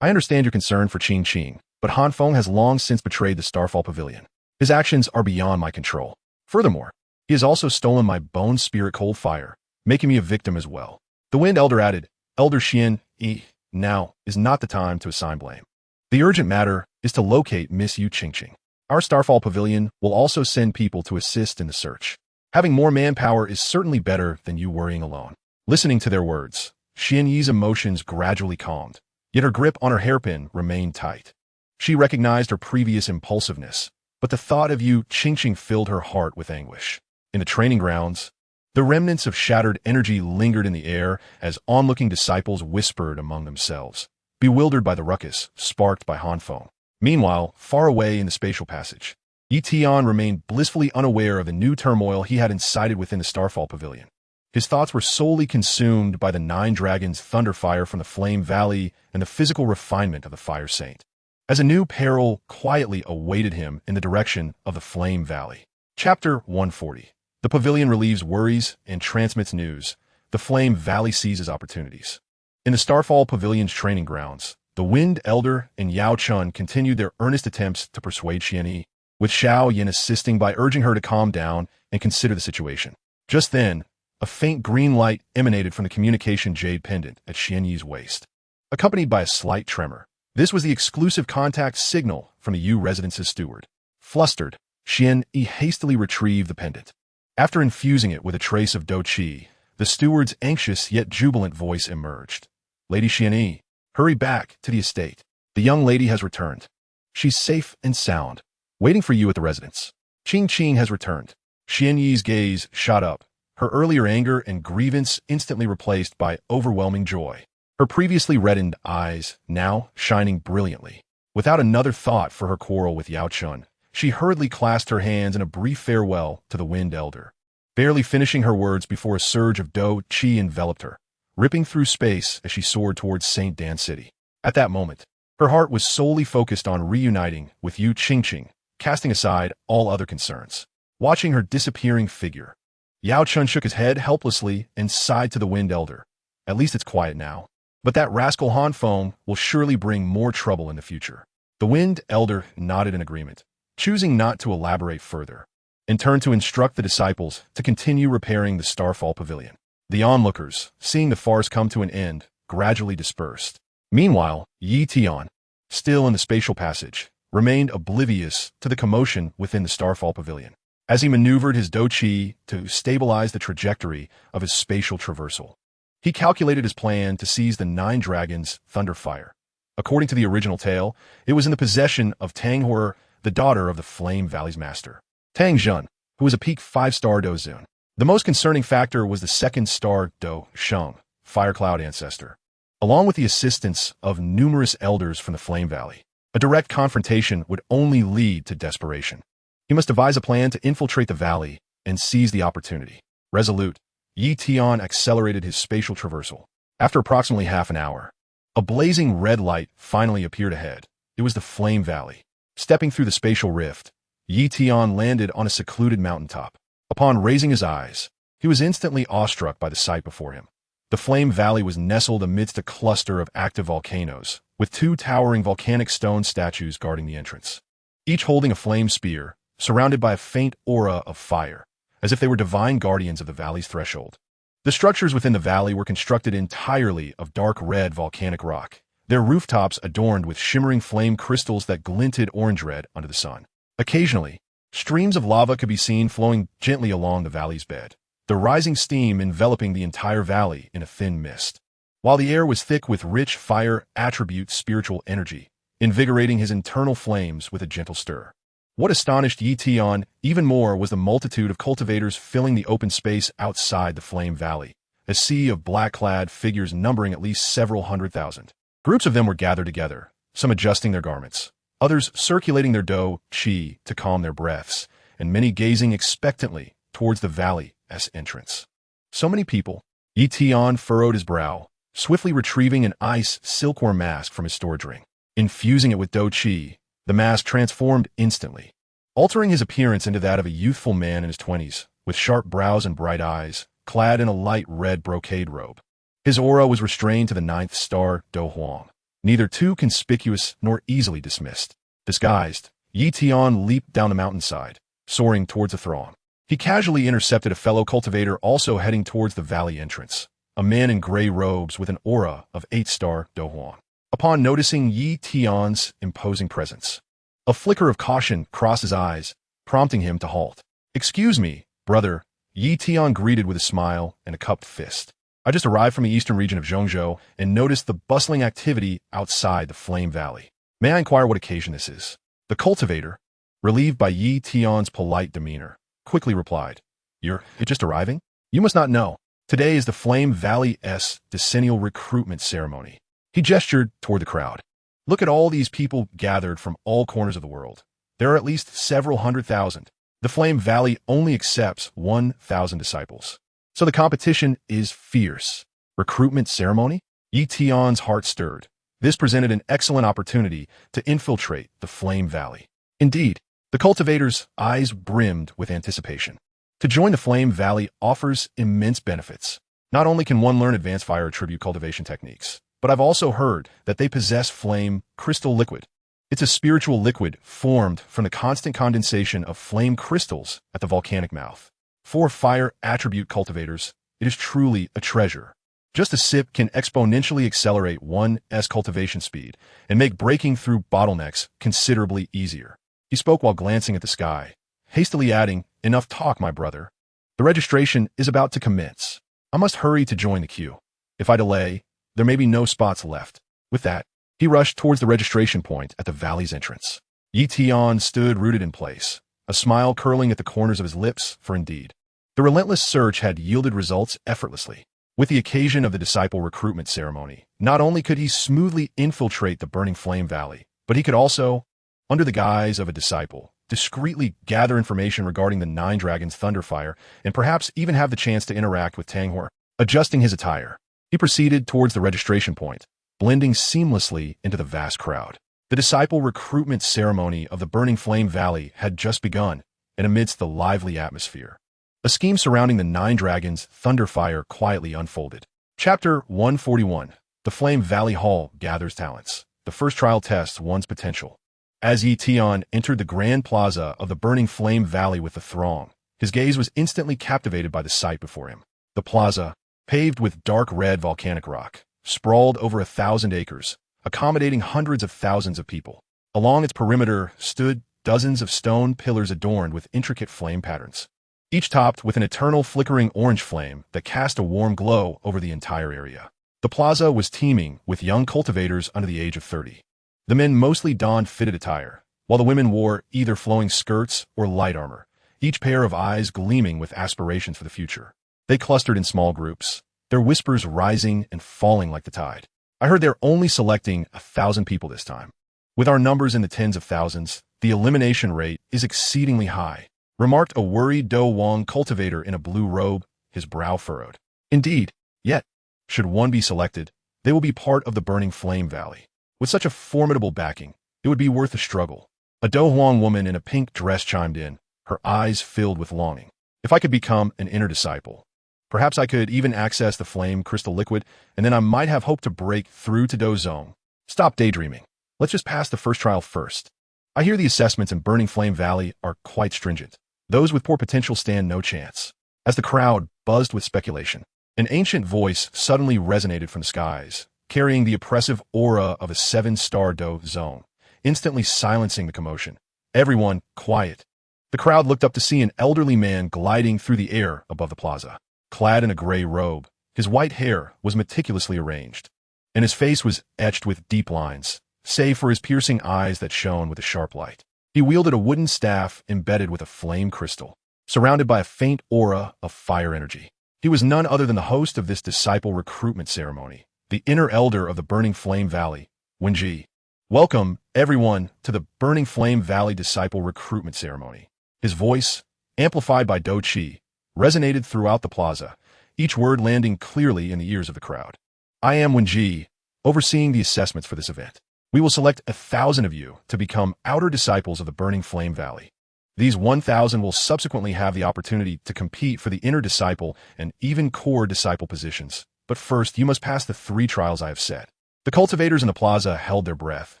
I understand your concern for Qing, but Han Feng has long since betrayed the Starfall Pavilion. His actions are beyond my control. Furthermore, he has also stolen my bone spirit cold fire, making me a victim as well." The Wind Elder added, "Elder Xian Yi, now is not the time to assign blame. The urgent matter is to locate Miss Yu Qingqing. Our Starfall Pavilion will also send people to assist in the search. Having more manpower is certainly better than you worrying alone." Listening to their words, Xian Yi's emotions gradually calmed, yet her grip on her hairpin remained tight. She recognized her previous impulsiveness, but the thought of Yu Qingqing filled her heart with anguish. In the training grounds, the remnants of shattered energy lingered in the air as onlooking disciples whispered among themselves, bewildered by the ruckus sparked by Han Feng. Meanwhile, far away in the spatial passage, Tian remained blissfully unaware of the new turmoil he had incited within the Starfall Pavilion. His thoughts were solely consumed by the 9 dragons' thunderfire from the Flame Valley and the physical refinement of the Fire Saint, as a new peril quietly awaited him in the direction of the Flame Valley. Chapter 140. The Pavilion relieves worries and transmits news. The Flame Valley seizes opportunities. In the Starfall Pavilion's training grounds, the Wind Elder and Yao Chun continued their earnest attempts to persuade Xian Yi, with Xiao Yan assisting by urging her to calm down and consider the situation. Just then, a faint green light emanated from the communication jade pendant at Xian Yi's waist, accompanied by a slight tremor. This was the exclusive contact signal from the Yu residence's steward. Flustered, Xian Yi hastily retrieved the pendant. After infusing it with a trace of Dou Qi, the steward's anxious yet jubilant voice emerged. "Lady Xian Yi, hurry back to the estate. The young lady has returned. She's safe and sound, waiting for you at the residence. Qing has returned." Xian Yi's gaze shot up, her earlier anger and grievance instantly replaced by overwhelming joy. Her previously reddened eyes now shining brilliantly. Without another thought for her quarrel with Yao Chun, she hurriedly clasped her hands in a brief farewell to the Wind Elder, barely finishing her words before a surge of Dou Qi enveloped her, ripping through space as she soared towards St. Dan City. At that moment, her heart was solely focused on reuniting with Yu Qingqing, casting aside all other concerns. Watching her disappearing figure, Yao Chun shook his head helplessly and sighed to the Wind Elder. "At least it's quiet now. But that rascal Han Feng will surely bring more trouble in the future." The Wind Elder nodded in agreement, choosing not to elaborate further, and turned to instruct the disciples to continue repairing the Starfall Pavilion. The onlookers, seeing the farce come to an end, gradually dispersed. Meanwhile, Tian, still in the spatial passage, remained oblivious to the commotion within the Starfall Pavilion, as he maneuvered his Dou Qi to stabilize the trajectory of his spatial traversal. He calculated his plan to seize the 9 dragons' thunderfire. According to the original tale, it was in the possession of Tang Hui, the daughter of the Flame Valley's master, Tang Zhen, who was a peak 5-star Dozun. The most concerning factor was the 2nd-star Dou Sheng, Fire Cloud ancestor. Along with the assistance of numerous elders from the Flame Valley, a direct confrontation would only lead to desperation. He must devise a plan to infiltrate the valley and seize the opportunity. Resolute, Yi Tian accelerated his spatial traversal. After approximately half an hour, a blazing red light finally appeared ahead. It was the Flame Valley. Stepping through the spatial rift, Yi Tian landed on a secluded mountaintop. Upon raising his eyes, he was instantly awestruck by the sight before him. The Flame Valley was nestled amidst a cluster of active volcanoes, with two towering volcanic stone statues guarding the entrance, each holding a flame spear, surrounded by a faint aura of fire, as if they were divine guardians of the valley's threshold. The structures within the valley were constructed entirely of dark red volcanic rock, their rooftops adorned with shimmering flame crystals that glinted orange-red under the sun. Occasionally, streams of lava could be seen flowing gently along the valley's bed, the rising steam enveloping the entire valley in a thin mist. While the air was thick with rich fire attribute spiritual energy, invigorating his internal flames with a gentle stir. What astonished Yi Tian even more was the multitude of cultivators filling the open space outside the Flame Valley, a sea of black-clad figures numbering at least several 100,000. Groups of them were gathered together, some adjusting their garments, others circulating their Dou Qi to calm their breaths, and many gazing expectantly towards the valley's entrance. So many people. Yi Tian furrowed his brow, swiftly retrieving an ice silkworm mask from his storage ring. Infusing it with Dou Qi, the mask transformed instantly, altering his appearance into that of a youthful man in his 20s, with sharp brows and bright eyes, clad in a light red brocade robe. His aura was restrained to the 9th star, Dou Huang, neither too conspicuous nor easily dismissed. Disguised, Yi Tian leaped down the mountainside, soaring towards the throng. He casually intercepted a fellow cultivator also heading towards the valley entrance, a man in gray robes with an aura of 8-star Dou Huang. Upon noticing Yi Tian's imposing presence, a flicker of caution crossed his eyes, prompting him to halt. "Excuse me, brother," Yi Tian greeted with a smile and a cupped fist. "I just arrived from the eastern region of Zhongzhou and noticed the bustling activity outside the Flame Valley. May I inquire what occasion this is?" The cultivator, relieved by Yi Tian's polite demeanor, quickly replied, You're just arriving? You must not know. Today is the Flame Valley's decennial recruitment ceremony." He gestured toward the crowd. "Look at all these people gathered from all corners of the world. There are at least several 100,000. The Flame Valley only accepts 1,000 disciples. So the competition is fierce." Recruitment ceremony? Yi Tian's heart stirred. This presented an excellent opportunity to infiltrate the Flame Valley. Indeed, the cultivator's eyes brimmed with anticipation. To join the Flame Valley offers immense benefits. Not only can one learn advanced fire attribute cultivation techniques, but I've also heard that they possess flame crystal liquid. It's a spiritual liquid formed from the constant condensation of flame crystals at the volcanic mouth. For fire attribute cultivators, it is truly a treasure. Just a sip can exponentially accelerate one's cultivation speed and make breaking through bottlenecks considerably easier. He spoke while glancing at the sky, hastily adding, "Enough talk, my brother. The registration is about to commence. I must hurry to join the queue. If I delay, there may be no spots left." With that, he rushed towards the registration point at the valley's entrance. Yi Tian stood rooted in place, a smile curling at the corners of his lips, for indeed, the relentless search had yielded results effortlessly. With the occasion of the disciple recruitment ceremony, not only could he smoothly infiltrate the burning Flame Valley, but he could also, under the guise of a disciple, discreetly gather information regarding the 9 Dragons' Thunderfire and perhaps even have the chance to interact with Tanghor. Adjusting his attire, he proceeded towards the registration point, blending seamlessly into the vast crowd. The disciple recruitment ceremony of the burning Flame Valley had just begun, and amidst the lively atmosphere, a scheme surrounding the 9 Dragons' Thunderfire quietly unfolded. Chapter 141. The Flame Valley Hall gathers talents. The first trial tests one's potential. As Yi Tian entered the grand plaza of the burning Flame Valley with the throng, his gaze was instantly captivated by the sight before him. The plaza, paved with dark red volcanic rock, sprawled over 1,000 acres, accommodating hundreds of thousands of people. Along its perimeter stood dozens of stone pillars adorned with intricate flame patterns, each topped with an eternal flickering orange flame that cast a warm glow over the entire area. The plaza was teeming with young cultivators under the age of 30. The men mostly donned fitted attire, while the women wore either flowing skirts or light armor, each pair of eyes gleaming with aspirations for the future. They clustered in small groups, their whispers rising and falling like the tide. "I heard they're only selecting 1,000 people this time. With our numbers in the tens of thousands, the elimination rate is exceedingly high," remarked a worried Dou Huang cultivator in a blue robe, his brow furrowed. Indeed, yet, should one be selected, they will be part of the burning flame valley. With such a formidable backing, it would be worth the struggle. A Dou Huang woman in a pink dress chimed in, her eyes filled with longing. If I could become an inner disciple, perhaps I could even access the flame crystal liquid, and then I might have hope to break through to Dou Zone. Stop daydreaming. Let's just pass the first trial first. I hear the assessments in Burning Flame Valley are quite stringent. Those with poor potential stand no chance. As the crowd buzzed with speculation, an ancient voice suddenly resonated from the skies, carrying the oppressive aura of a 7-star Dou Zone, instantly silencing the commotion. Everyone quiet. The crowd looked up to see an elderly man gliding through the air above the plaza. Clad in a gray robe, his white hair was meticulously arranged, and his face was etched with deep lines, save for his piercing eyes that shone with a sharp light. He wielded a wooden staff embedded with a flame crystal, surrounded by a faint aura of fire energy. He was none other than the host of this disciple recruitment ceremony, the inner elder of the Burning Flame Valley, Wenji. Welcome, everyone, to the Burning Flame Valley Disciple Recruitment Ceremony. His voice, amplified by Dou Qi, resonated throughout the plaza, each word landing clearly in the ears of the crowd. I am Wenji, overseeing the assessments for this event. We will select 1,000 of you to become outer disciples of the Burning Flame Valley. These 1,000 will subsequently have the opportunity to compete for the inner disciple and even core disciple positions. But first, you must pass the 3 trials I have set. The cultivators in the plaza held their breath,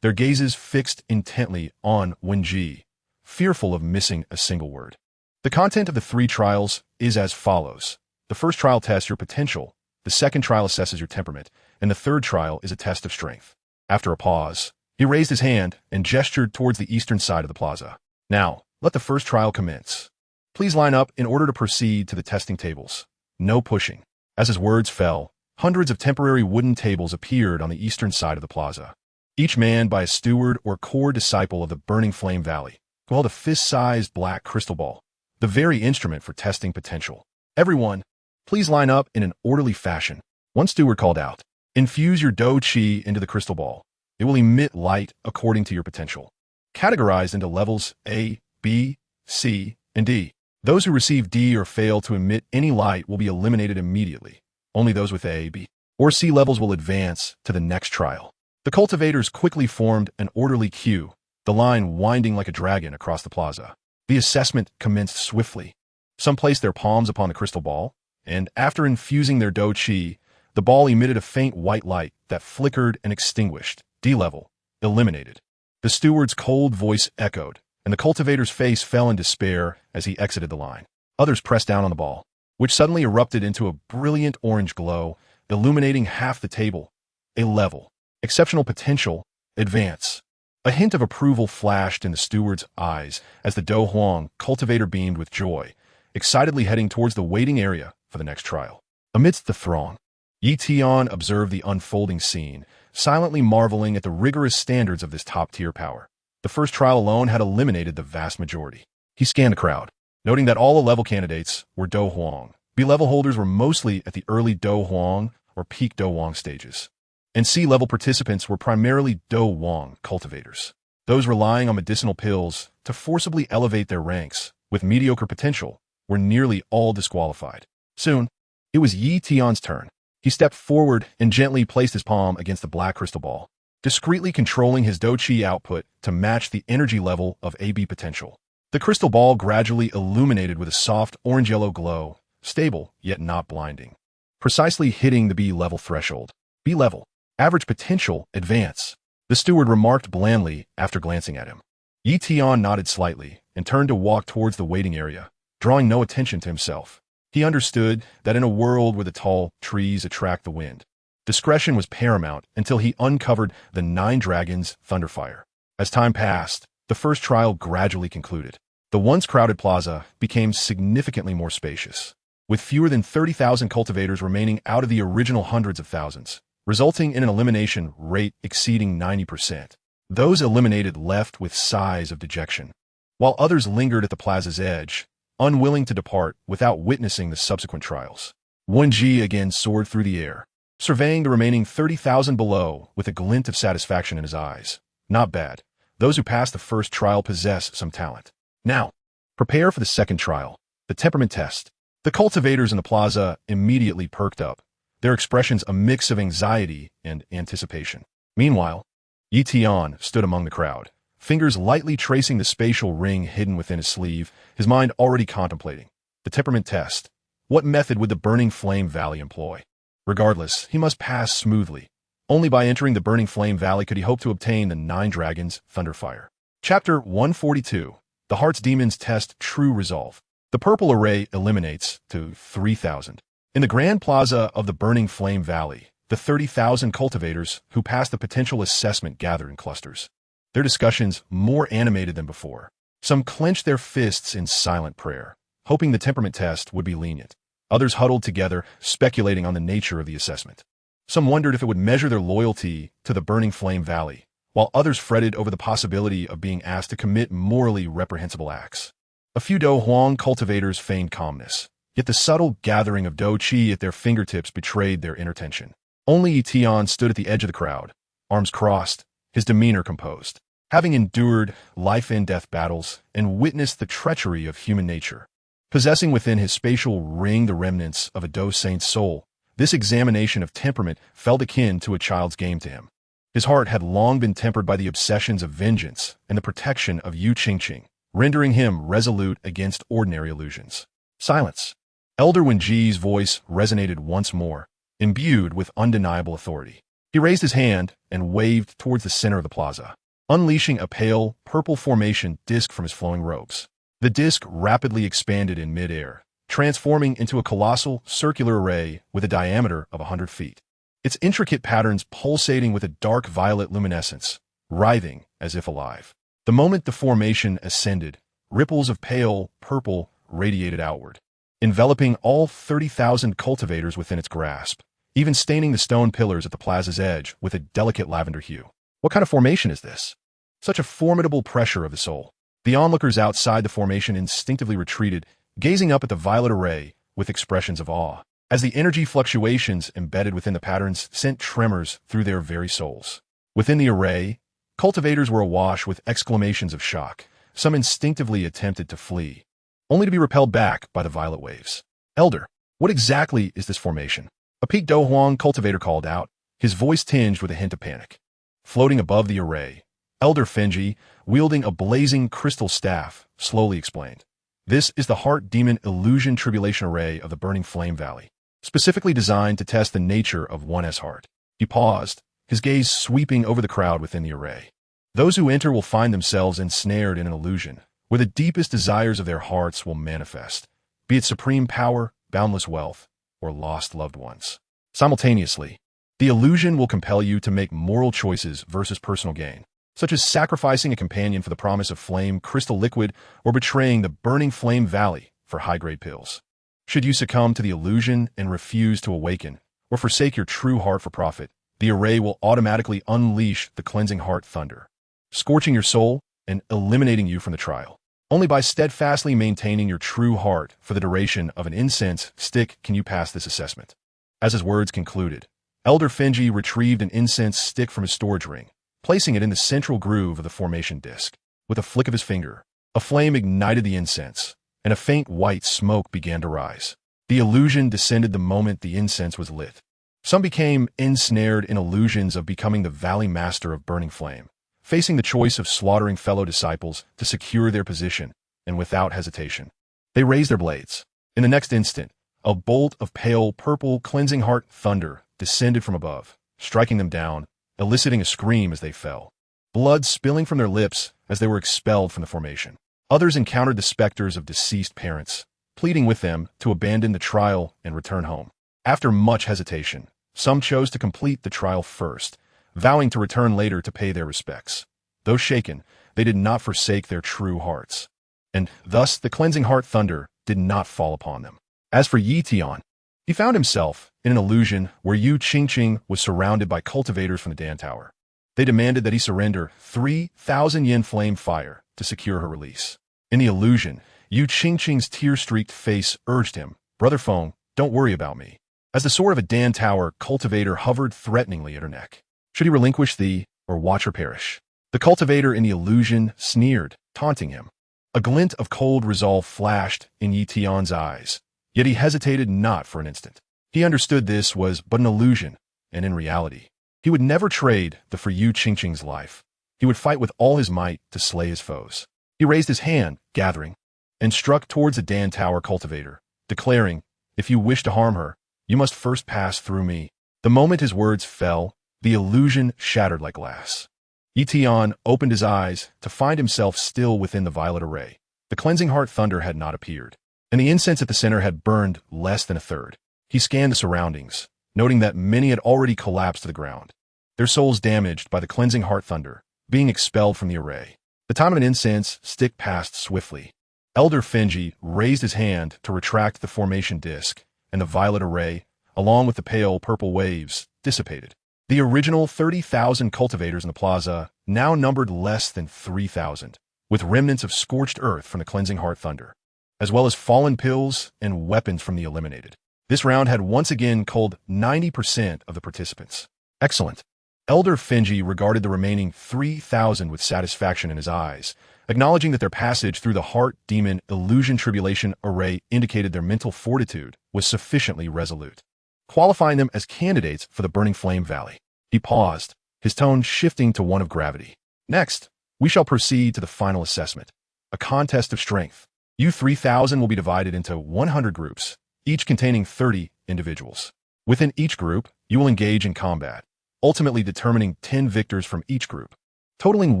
their gazes fixed intently on Wenji, fearful of missing a single word. The content of the 3 trials is as follows. The first trial tests your potential, the second trial assesses your temperament, and the third trial is a test of strength. After a pause, he raised his hand and gestured towards the eastern side of the plaza. Now, let the first trial commence. Please line up in order to proceed to the testing tables. No pushing. As his words fell, hundreds of temporary wooden tables appeared on the eastern side of the plaza, each manned by a steward or core disciple of the Burning Flame Valley, who held a fist-sized black crystal ball, the very instrument for testing potential. Everyone, please line up in an orderly fashion. One steward called out, infuse your Dou Qi into the crystal ball. It will emit light according to your potential. Categorized into levels A, B, C, and D. Those who receive D or fail to emit any light will be eliminated immediately. Only those with A, B, or C levels will advance to the next trial. The cultivators quickly formed an orderly queue, the line winding like a dragon across the plaza. The assessment commenced swiftly. Some placed their palms upon the crystal ball, and after infusing their Dou Qi, the ball emitted a faint white light that flickered and extinguished. D level, eliminated. The steward's cold voice echoed, and the cultivator's face fell in despair as he exited the line. Others pressed down on the ball, which suddenly erupted into a brilliant orange glow, illuminating half the table. A level. Exceptional potential. Advance. A hint of approval flashed in the steward's eyes as the Dou Huang cultivator beamed with joy, excitedly heading towards the waiting area for the next trial. Amidst the throng, Tian observed the unfolding scene, silently marveling at the rigorous standards of this top-tier power. The first trial alone had eliminated the vast majority. He scanned the crowd, noting that all A-level candidates were Dou Huang. B-level holders were mostly at the early Dou Huang or peak Dou Huang stages, and C-level participants were primarily Dou Huang cultivators, those relying on medicinal pills to forcibly elevate their ranks with mediocre potential were nearly all disqualified. Soon, it was Yi Tian's turn. He stepped forward and gently placed his palm against the black crystal ball, discreetly controlling his Dou Qi output to match the energy level of AB potential. The crystal ball gradually illuminated with a soft orange-yellow glow, stable yet not blinding, precisely hitting the B-level threshold. B-level, average potential, advance, the steward remarked blandly after glancing at him. Yi Tian nodded slightly and turned to walk towards the waiting area, drawing no attention to himself. He understood that in a world where the tall trees attract the wind, discretion was paramount until he uncovered the 9 Dragons' Thunderfire. As time passed, the first trial gradually concluded. The once crowded plaza became significantly more spacious, with fewer than 30,000 cultivators remaining out of the original hundreds of thousands, resulting in an elimination rate exceeding 90%. Those eliminated left with sighs of dejection, while others lingered at the plaza's edge, unwilling to depart without witnessing the subsequent trials. Wenji again soared through the air, surveying the remaining 30,000 below with a glint of satisfaction in his eyes. Not bad. Those who passed the first trial possess some talent. Now, prepare for the second trial, the temperament test. The cultivators in the plaza immediately perked up, their expressions a mix of anxiety and anticipation. Meanwhile, Tian stood among the crowd, fingers lightly tracing the spatial ring hidden within his sleeve, his mind already contemplating the temperament test. What method would the Burning Flame Valley employ? Regardless, he must pass smoothly. Only by entering the Burning Flame Valley could he hope to obtain the 9 Dragons' Thunderfire. Chapter 142. The Heart's Demons Test True Resolve. The purple array eliminates to 3,000. In the Grand Plaza of the Burning Flame Valley, the 30,000 cultivators who passed the potential assessment gathered in clusters. Their discussions more animated than before. Some clenched their fists in silent prayer, hoping the temperament test would be lenient. Others huddled together, speculating on the nature of the assessment. Some wondered if it would measure their loyalty to the Burning Flame Valley, while others fretted over the possibility of being asked to commit morally reprehensible acts. A few Dou Huang cultivators feigned calmness, yet the subtle gathering of Dou Qi at their fingertips betrayed their inner tension. Only Tian stood at the edge of the crowd, arms crossed, his demeanor composed. Having endured life-and-death battles and witnessed the treachery of human nature, possessing within his spatial ring the remnants of a Dou saint's soul, this examination of temperament felt akin to a child's game to him. His heart had long been tempered by the obsessions of vengeance and the protection of Yu Qingqing, rendering him resolute against ordinary illusions. Silence. Elder Wenji's voice resonated once more, imbued with undeniable authority. He raised his hand and waved towards the center of the plaza, unleashing a pale, purple formation disk from his flowing robes. The disk rapidly expanded in mid-air, transforming into a colossal, circular array with a diameter of 100 feet. Its intricate patterns pulsating with a dark violet luminescence, writhing as if alive. The moment the formation ascended, ripples of pale purple radiated outward, enveloping all 30,000 cultivators within its grasp, even staining the stone pillars at the plaza's edge with a delicate lavender hue. What kind of formation is this? Such a formidable pressure of the soul. The onlookers outside the formation instinctively retreated, gazing up at the violet array with expressions of awe, as the energy fluctuations embedded within the patterns sent tremors through their very souls. Within the array, cultivators were awash with exclamations of shock. Some instinctively attempted to flee, only to be repelled back by the violet waves. Elder, what exactly is this formation? A peaked Dou Huang cultivator called out, his voice tinged with a hint of panic. Floating above the array, Elder Fenji, wielding a blazing crystal staff, slowly explained. This is the Heart Demon Illusion Tribulation Array of the Burning Flame Valley, specifically designed to test the nature of one's heart. He paused, his gaze sweeping over the crowd within the array. Those who enter will find themselves ensnared in an illusion, where the deepest desires of their hearts will manifest, be it supreme power, boundless wealth, or lost loved ones. Simultaneously, the illusion will compel you to make moral choices versus personal gain, such as sacrificing a companion for the promise of flame crystal liquid or betraying the Burning Flame Valley for high-grade pills. Should you succumb to the illusion and refuse to awaken, or forsake your true heart for profit, the array will automatically unleash the cleansing heart thunder, scorching your soul and eliminating you from the trial. Only by steadfastly maintaining your true heart for the duration of an incense stick can you pass this assessment. As his words concluded, Elder Fenji retrieved an incense stick from his storage ring, placing it in the central groove of the formation disk. With a flick of his finger, a flame ignited the incense, and a faint white smoke began to rise. The illusion descended the moment the incense was lit. Some became ensnared in illusions of becoming the valley master of Burning Flame, facing the choice of slaughtering fellow disciples to secure their position, and without hesitation, they raised their blades. In the next instant, a bolt of pale purple cleansing heart thunder descended from above, striking them down, eliciting a scream as they fell, blood spilling from their lips as they were expelled from the formation. Others encountered the specters of deceased parents, pleading with them to abandon the trial and return home. After much hesitation, some chose to complete the trial first, vowing to return later to pay their respects. Though shaken, they did not forsake their true hearts, and thus the cleansing heart thunder did not fall upon them. As for Yi Tian, he found himself in an illusion where Yu Qingqing was surrounded by cultivators from the Dan Tower. They demanded that he surrender 3,000 yen flame fire to secure her release. In the illusion, Yu Qingqing's tear-streaked face urged him, "Brother Feng, don't worry about me." As the sword of a Dan Tower cultivator hovered threateningly at her neck. Should he relinquish thee, or watch her perish? The cultivator in the illusion sneered, taunting him. A glint of cold resolve flashed in Yi Tian's eyes, Yet he hesitated not for an instant. He understood this was but an illusion, and in reality, he would never trade the for Yu Qingqing's life. He would fight with all his might to slay his foes. He raised his hand, gathering, and struck towards the Dan Tower cultivator, declaring, "If you wish to harm her, you must first pass through me." The moment his words fell, the illusion shattered like glass. Tian opened his eyes to find himself still within the violet array. The cleansing heart thunder had not appeared, and the incense at the center had burned less than a third. He scanned the surroundings, noting that many had already collapsed to the ground, their souls damaged by the cleansing heart thunder, being expelled from the array. The time of an incense stick passed swiftly. Elder Fenji raised his hand to retract the formation disk, and the violet array, along with the pale purple waves, dissipated. The original 30,000 cultivators in the plaza now numbered less than 3,000, with remnants of scorched earth from the cleansing heart thunder, as well as fallen pills and weapons from the eliminated. This round had once again culled 90% of the participants. Excellent. Elder Fenji regarded the remaining 3,000 with satisfaction in his eyes, acknowledging that their passage through the Heart Demon Illusion Tribulation Array indicated their mental fortitude was sufficiently resolute, qualifying them as candidates for the Burning Flame Valley. He paused, his tone shifting to one of gravity. Next, we shall proceed to the final assessment, a contest of strength. You 3,000 will be divided into 100 groups, each containing 30 individuals. Within each group, you will engage in combat, ultimately determining 10 victors from each group, totaling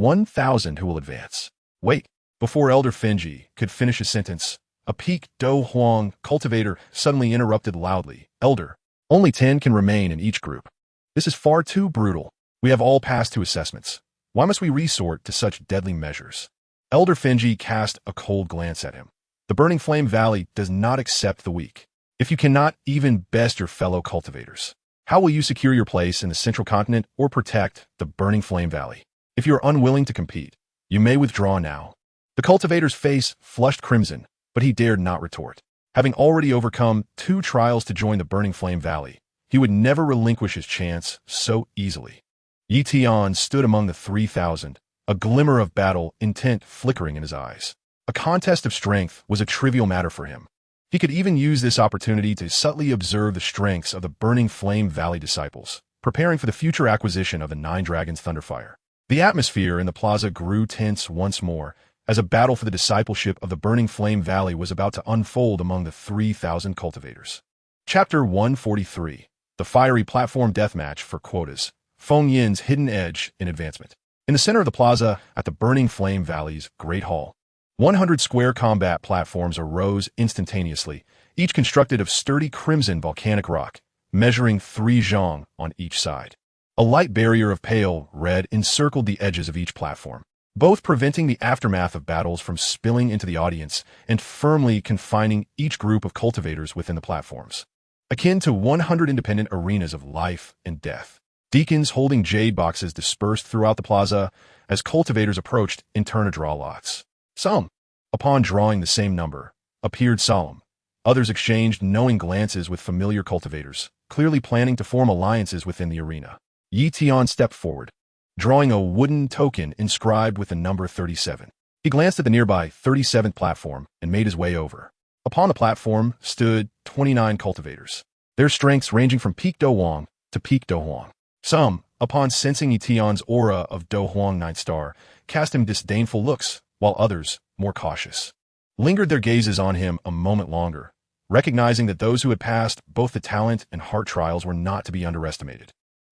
1,000 who will advance. Wait, before Elder Fenji could finish his sentence, a peaked Dou Huang cultivator suddenly interrupted loudly. Elder, only 10 can remain in each group. This is far too brutal. We have all passed 2 assessments. Why must we resort to such deadly measures? Elder Fenji cast a cold glance at him. The Burning Flame Valley does not accept the weak. If you cannot even best your fellow cultivators, how will you secure your place in the Central Continent or protect the Burning Flame Valley? If you are unwilling to compete, you may withdraw now. The cultivator's face flushed crimson, but he dared not retort. Having already overcome 2 trials to join the Burning Flame Valley, he would never relinquish his chance so easily. Tian stood among the 3,000, a glimmer of battle intent flickering in his eyes. A contest of strength was a trivial matter for him. He could even use this opportunity to subtly observe the strengths of the Burning Flame Valley disciples, preparing for the future acquisition of the 9 Dragons Thunderfire. The atmosphere in the plaza grew tense once more, as a battle for the discipleship of the Burning Flame Valley was about to unfold among the 3,000 cultivators. Chapter 143. The Fiery Platform Deathmatch for Quotas. Feng Yin's Hidden Edge in Advancement. In the center of the plaza, at the Burning Flame Valley's Great Hall, 100 square combat platforms arose instantaneously, each constructed of sturdy crimson volcanic rock, measuring 3 zhang on each side. A light barrier of pale red encircled the edges of each platform, both preventing the aftermath of battles from spilling into the audience and firmly confining each group of cultivators within the platforms. Akin to 100 independent arenas of life and death, deacons holding jade boxes dispersed throughout the plaza as cultivators approached in turn to draw lots. Some, upon drawing the same number, appeared solemn. Others exchanged knowing glances with familiar cultivators, clearly planning to form alliances within the arena. Tian stepped forward, drawing a wooden token inscribed with the number 37. He glanced at the nearby 37th platform and made his way over. Upon the platform stood 29 cultivators, their strengths ranging from peak Dou Huang to peak Dou Huang. Some, upon sensing Tian's aura of Dou Huang 9th star, cast him disdainful looks, while others, more cautious, lingered their gazes on him a moment longer, recognizing that those who had passed both the talent and heart trials were not to be underestimated.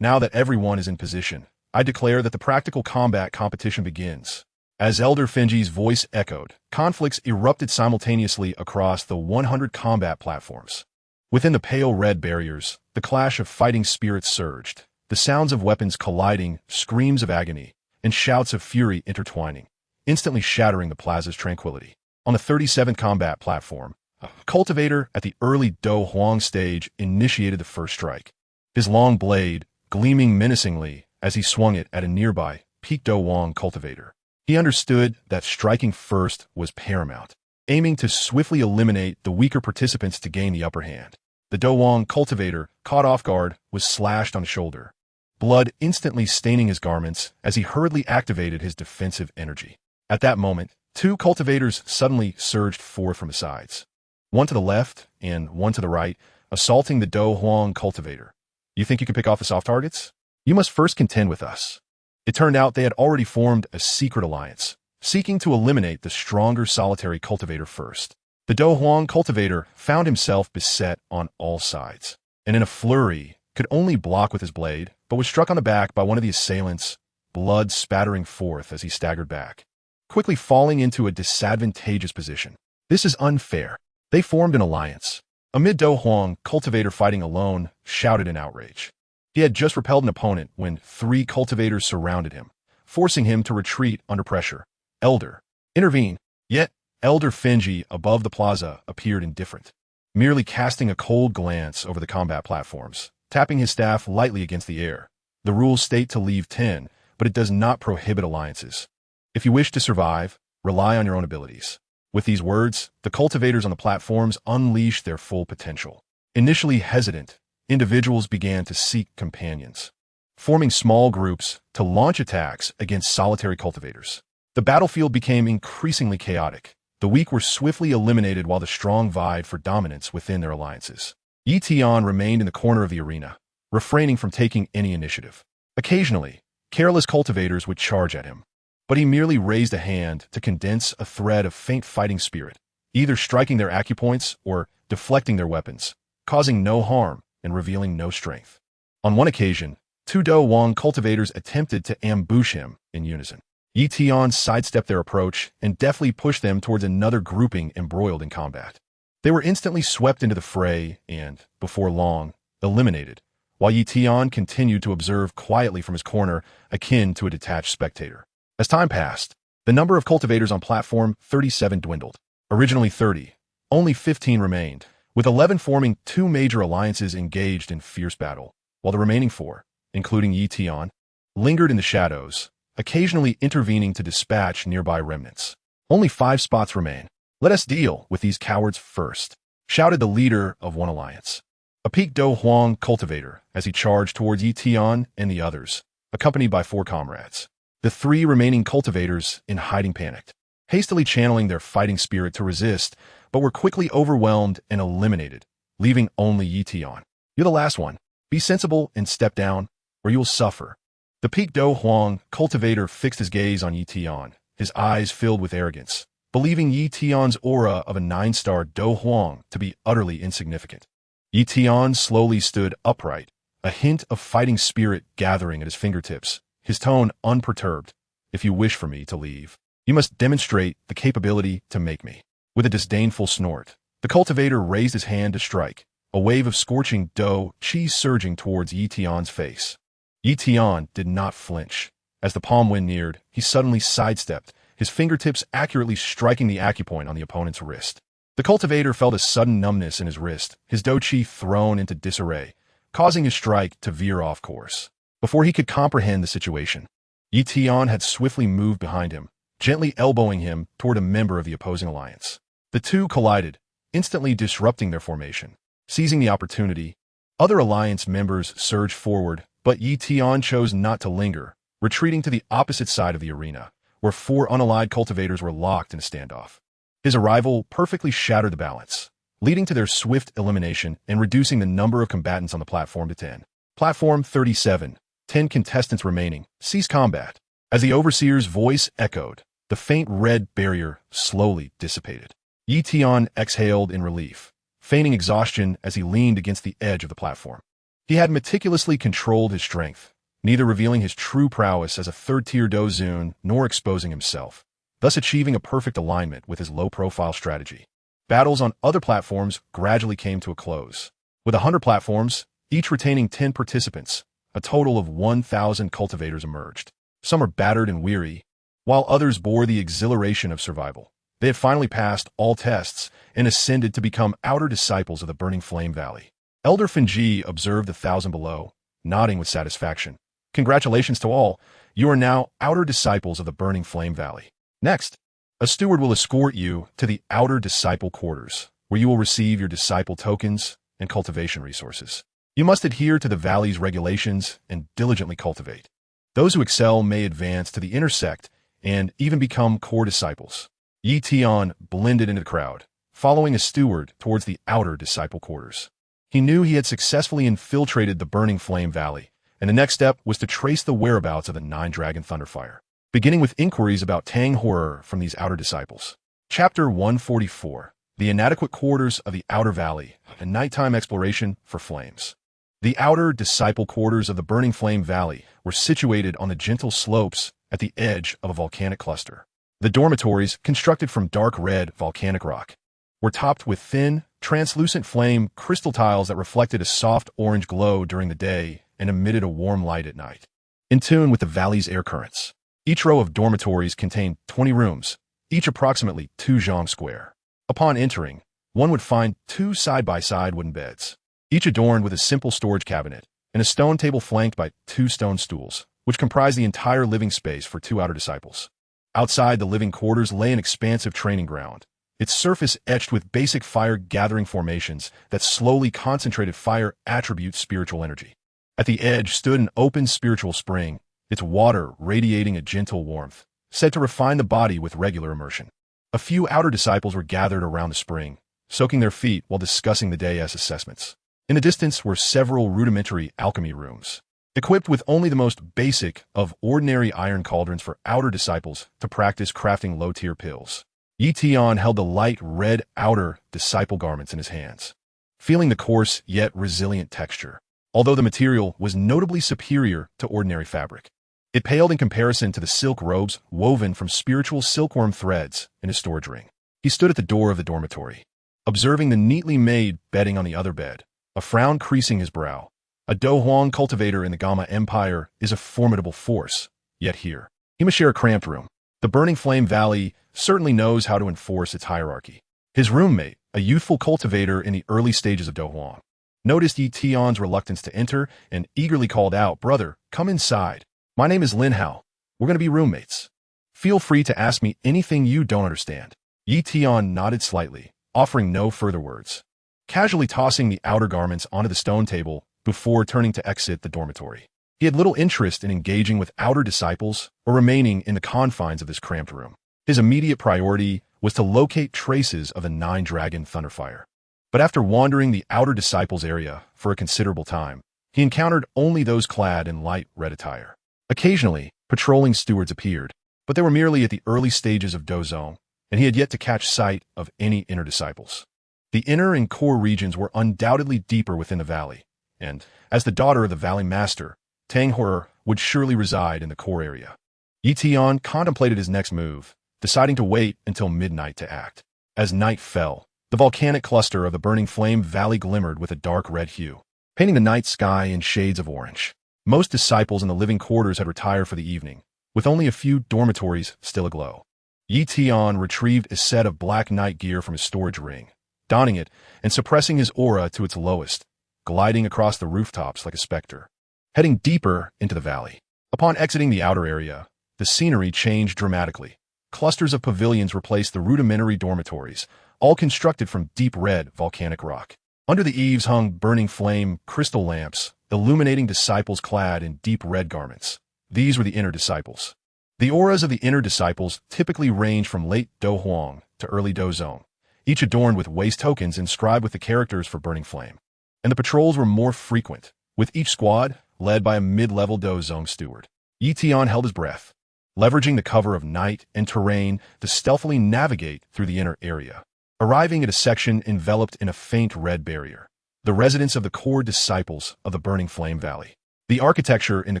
Now that everyone is in position, I declare that the practical combat competition begins. As Elder Fenji's voice echoed, conflicts erupted simultaneously across the 100 combat platforms. Within the pale red barriers, the clash of fighting spirits surged, the sounds of weapons colliding, screams of agony, and shouts of fury intertwining, instantly shattering the plaza's tranquility. On the 37th combat platform, a cultivator at the early Dou Huang stage initiated the first strike, his long blade gleaming menacingly as he swung it at a nearby peak Dou Huang cultivator. He understood that striking first was paramount, aiming to swiftly eliminate the weaker participants to gain the upper hand. The Dou Huang cultivator, caught off guard, was slashed on the shoulder, blood instantly staining his garments as he hurriedly activated his defensive energy. At that moment, 2 cultivators suddenly surged forth from the sides. one to the left and one to the right, assaulting the Dou Huang cultivator. You think you can pick off the soft targets? You must first contend with us. It turned out they had already formed a secret alliance, seeking to eliminate the stronger solitary cultivator first. The Dou Huang cultivator found himself beset on all sides, and in a flurry, could only block with his blade, but was struck on the back by one of the assailants, blood spattering forth as he staggered back, quickly falling into a disadvantageous position. This is unfair. They formed an alliance. Amid Dou Huang, cultivator fighting alone, shouted in outrage. He had just repelled an opponent when 3 cultivators surrounded him, forcing him to retreat under pressure. Elder, intervene. Yet, Elder Fenji above the plaza appeared indifferent, merely casting a cold glance over the combat platforms, tapping his staff lightly against the air. The rules state to leave 10, but it does not prohibit alliances. If you wish to survive, rely on your own abilities. With these words, the cultivators on the platforms unleashed their full potential. Initially hesitant, individuals began to seek companions, forming small groups to launch attacks against solitary cultivators. The battlefield became increasingly chaotic. The weak were swiftly eliminated while the strong vied for dominance within their alliances. Tian remained in the corner of the arena, refraining from taking any initiative. Occasionally, careless cultivators would charge at him, but he merely raised a hand to condense a thread of faint fighting spirit, either striking their acupoints or deflecting their weapons, causing no harm and revealing no strength. On one occasion, 2 Dou Huang cultivators attempted to ambush him in unison. Tian sidestepped their approach and deftly pushed them towards another grouping embroiled in combat. They were instantly swept into the fray and, before long, eliminated, while Tian continued to observe quietly from his corner, akin to a detached spectator. As time passed, the number of cultivators on platform 37 dwindled. Originally 30, only 15 remained, with 11 forming 2 major alliances engaged in fierce battle, while the remaining 4, including Tian, lingered in the shadows, occasionally intervening to dispatch nearby remnants. Only 5 spots remain. Let us deal with these cowards first, shouted the leader of one alliance, a peaked Dou Huang cultivator, as he charged towards Tian and the others, accompanied by 4 comrades. The 3 remaining cultivators, in hiding, panicked, hastily channeling their fighting spirit to resist, but were quickly overwhelmed and eliminated, leaving only Tian. You're the last one. Be sensible and step down, or you will suffer. The peaked Dou Huang cultivator fixed his gaze on Tian, his eyes filled with arrogance, believing Tian's aura of a 9-star Dou Huang to be utterly insignificant. Tian slowly stood upright, a hint of fighting spirit gathering at his fingertips, his tone unperturbed. If you wish for me to leave, you must demonstrate the capability to make me. With a disdainful snort, the cultivator raised his hand to strike, a wave of scorching Dou Qi surging towards Tian's face. Tian did not flinch. As the palm wind neared, he suddenly sidestepped, his fingertips accurately striking the acupoint on the opponent's wrist. The cultivator felt a sudden numbness in his wrist, his Dou Qi thrown into disarray, causing his strike to veer off course. Before he could comprehend the situation, Tian had swiftly moved behind him, gently elbowing him toward a member of the opposing alliance. The 2 collided, instantly disrupting their formation. Seizing the opportunity, other alliance members surged forward, but Tian chose not to linger, retreating to the opposite side of the arena, where 4 unallied cultivators were locked in a standoff. His arrival perfectly shattered the balance, leading to their swift elimination and reducing the number of combatants on the platform to 10. Platform 37, 10 contestants remaining. Cease combat. As the overseer's voice echoed, the faint red barrier slowly dissipated. Tian exhaled in relief, feigning exhaustion as he leaned against the edge of the platform. He had meticulously controlled his strength, neither revealing his true prowess as a 3rd-tier Dozun nor exposing himself, thus achieving a perfect alignment with his low-profile strategy. Battles on other platforms gradually came to a close. With 100 platforms, each retaining 10 participants, a total of 1,000 cultivators emerged. Some are battered and weary, while others bore the exhilaration of survival. They had finally passed all tests and ascended to become outer disciples of the Burning Flame Valley. Elder Fenji observed the 1,000 below, nodding with satisfaction. Congratulations to all. You are now outer disciples of the Burning Flame Valley. Next, a steward will escort you to the outer disciple quarters, where you will receive your disciple tokens and cultivation resources. You must adhere to the valley's regulations and diligently cultivate. Those who excel may advance to the inner sect and even become core disciples. Tian blended into the crowd, following a steward towards the outer disciple quarters. He knew he had successfully infiltrated the burning flame valley, and the next step was to trace the whereabouts of the nine-dragon thunderfire, beginning with inquiries about Tang horror from these outer disciples. Chapter 144. The inadequate quarters of the outer valley, a nighttime exploration for flames. The outer disciple quarters of the burning flame valley were situated on the gentle slopes at the edge of a volcanic cluster. The dormitories, constructed from dark red volcanic rock, were topped with thin, translucent flame crystal tiles that reflected a soft orange glow during the day and emitted a warm light at night. In tune with the valley's air currents, each row of dormitories contained 20 rooms, each approximately 2 zhang square. Upon entering, one would find 2 side-by-side wooden beds, each adorned with a simple storage cabinet and a stone table flanked by 2 stone stools, which comprised the entire living space for 2 outer disciples. Outside the living quarters lay an expansive training ground, its surface etched with basic fire-gathering formations that slowly concentrated fire attribute spiritual energy. At the edge stood an open spiritual spring, its water radiating a gentle warmth, said to refine the body with regular immersion. A few outer disciples were gathered around the spring, soaking their feet while discussing the day's assessments. In the distance were several rudimentary alchemy rooms, equipped with only the most basic of ordinary iron cauldrons for outer disciples to practice crafting low-tier pills. Tian held the light red outer disciple garments in his hands, feeling the coarse yet resilient texture, although the material was notably superior to ordinary fabric. It paled in comparison to the silk robes woven from spiritual silkworm threads in his storage ring. He stood at the door of the dormitory, observing the neatly made bedding on the other bed, a frown creasing his brow. A Dou Huang cultivator in the Gamma Empire is a formidable force, yet here, he must share a cramped room. The Burning Flame Valley certainly knows how to enforce its hierarchy. His roommate, a youthful cultivator in the early stages of Dou Huang, noticed Tian's reluctance to enter and eagerly called out, "Brother, come inside. My name is Lin Hao. We're going to be roommates. Feel free to ask me anything you don't understand." Tian nodded slightly, offering no further words, casually tossing the outer garments onto the stone table before turning to exit the dormitory. He had little interest in engaging with outer disciples or remaining in the confines of this cramped room. His immediate priority was to locate traces of the nine-dragon thunderfire. But after wandering the outer disciples area for a considerable time, he encountered only those clad in light red attire. Occasionally, patrolling stewards appeared, but they were merely at the early stages of Dozong, and he had yet to catch sight of any inner disciples. The inner and core regions were undoubtedly deeper within the valley, and, as the daughter of the valley master, Tang horror would surely reside in the core area. Tian contemplated his next move, deciding to wait until midnight to act. As night fell, the volcanic cluster of the Burning Flame Valley glimmered with a dark red hue, painting the night sky in shades of orange. Most disciples in the living quarters had retired for the evening, with only a few dormitories still aglow. Tian retrieved a set of black night gear from his storage ring, donning it and suppressing his aura to its lowest, gliding across the rooftops like a specter, heading deeper into the valley. Upon exiting the outer area, the scenery changed dramatically. Clusters of pavilions replaced the rudimentary dormitories, all constructed from deep red volcanic rock. Under the eaves hung burning flame crystal lamps, illuminating disciples clad in deep red garments. These were the inner disciples. The auras of the inner disciples typically range from late Dou Huang to early Dozong, each adorned with waist tokens inscribed with the characters for burning flame. And the patrols were more frequent, with each squad led by a mid-level Dozong steward. Tian held his breath, leveraging the cover of night and terrain to stealthily navigate through the inner area, arriving at a section enveloped in a faint red barrier, the residence of the core disciples of the Burning Flame Valley. The architecture in the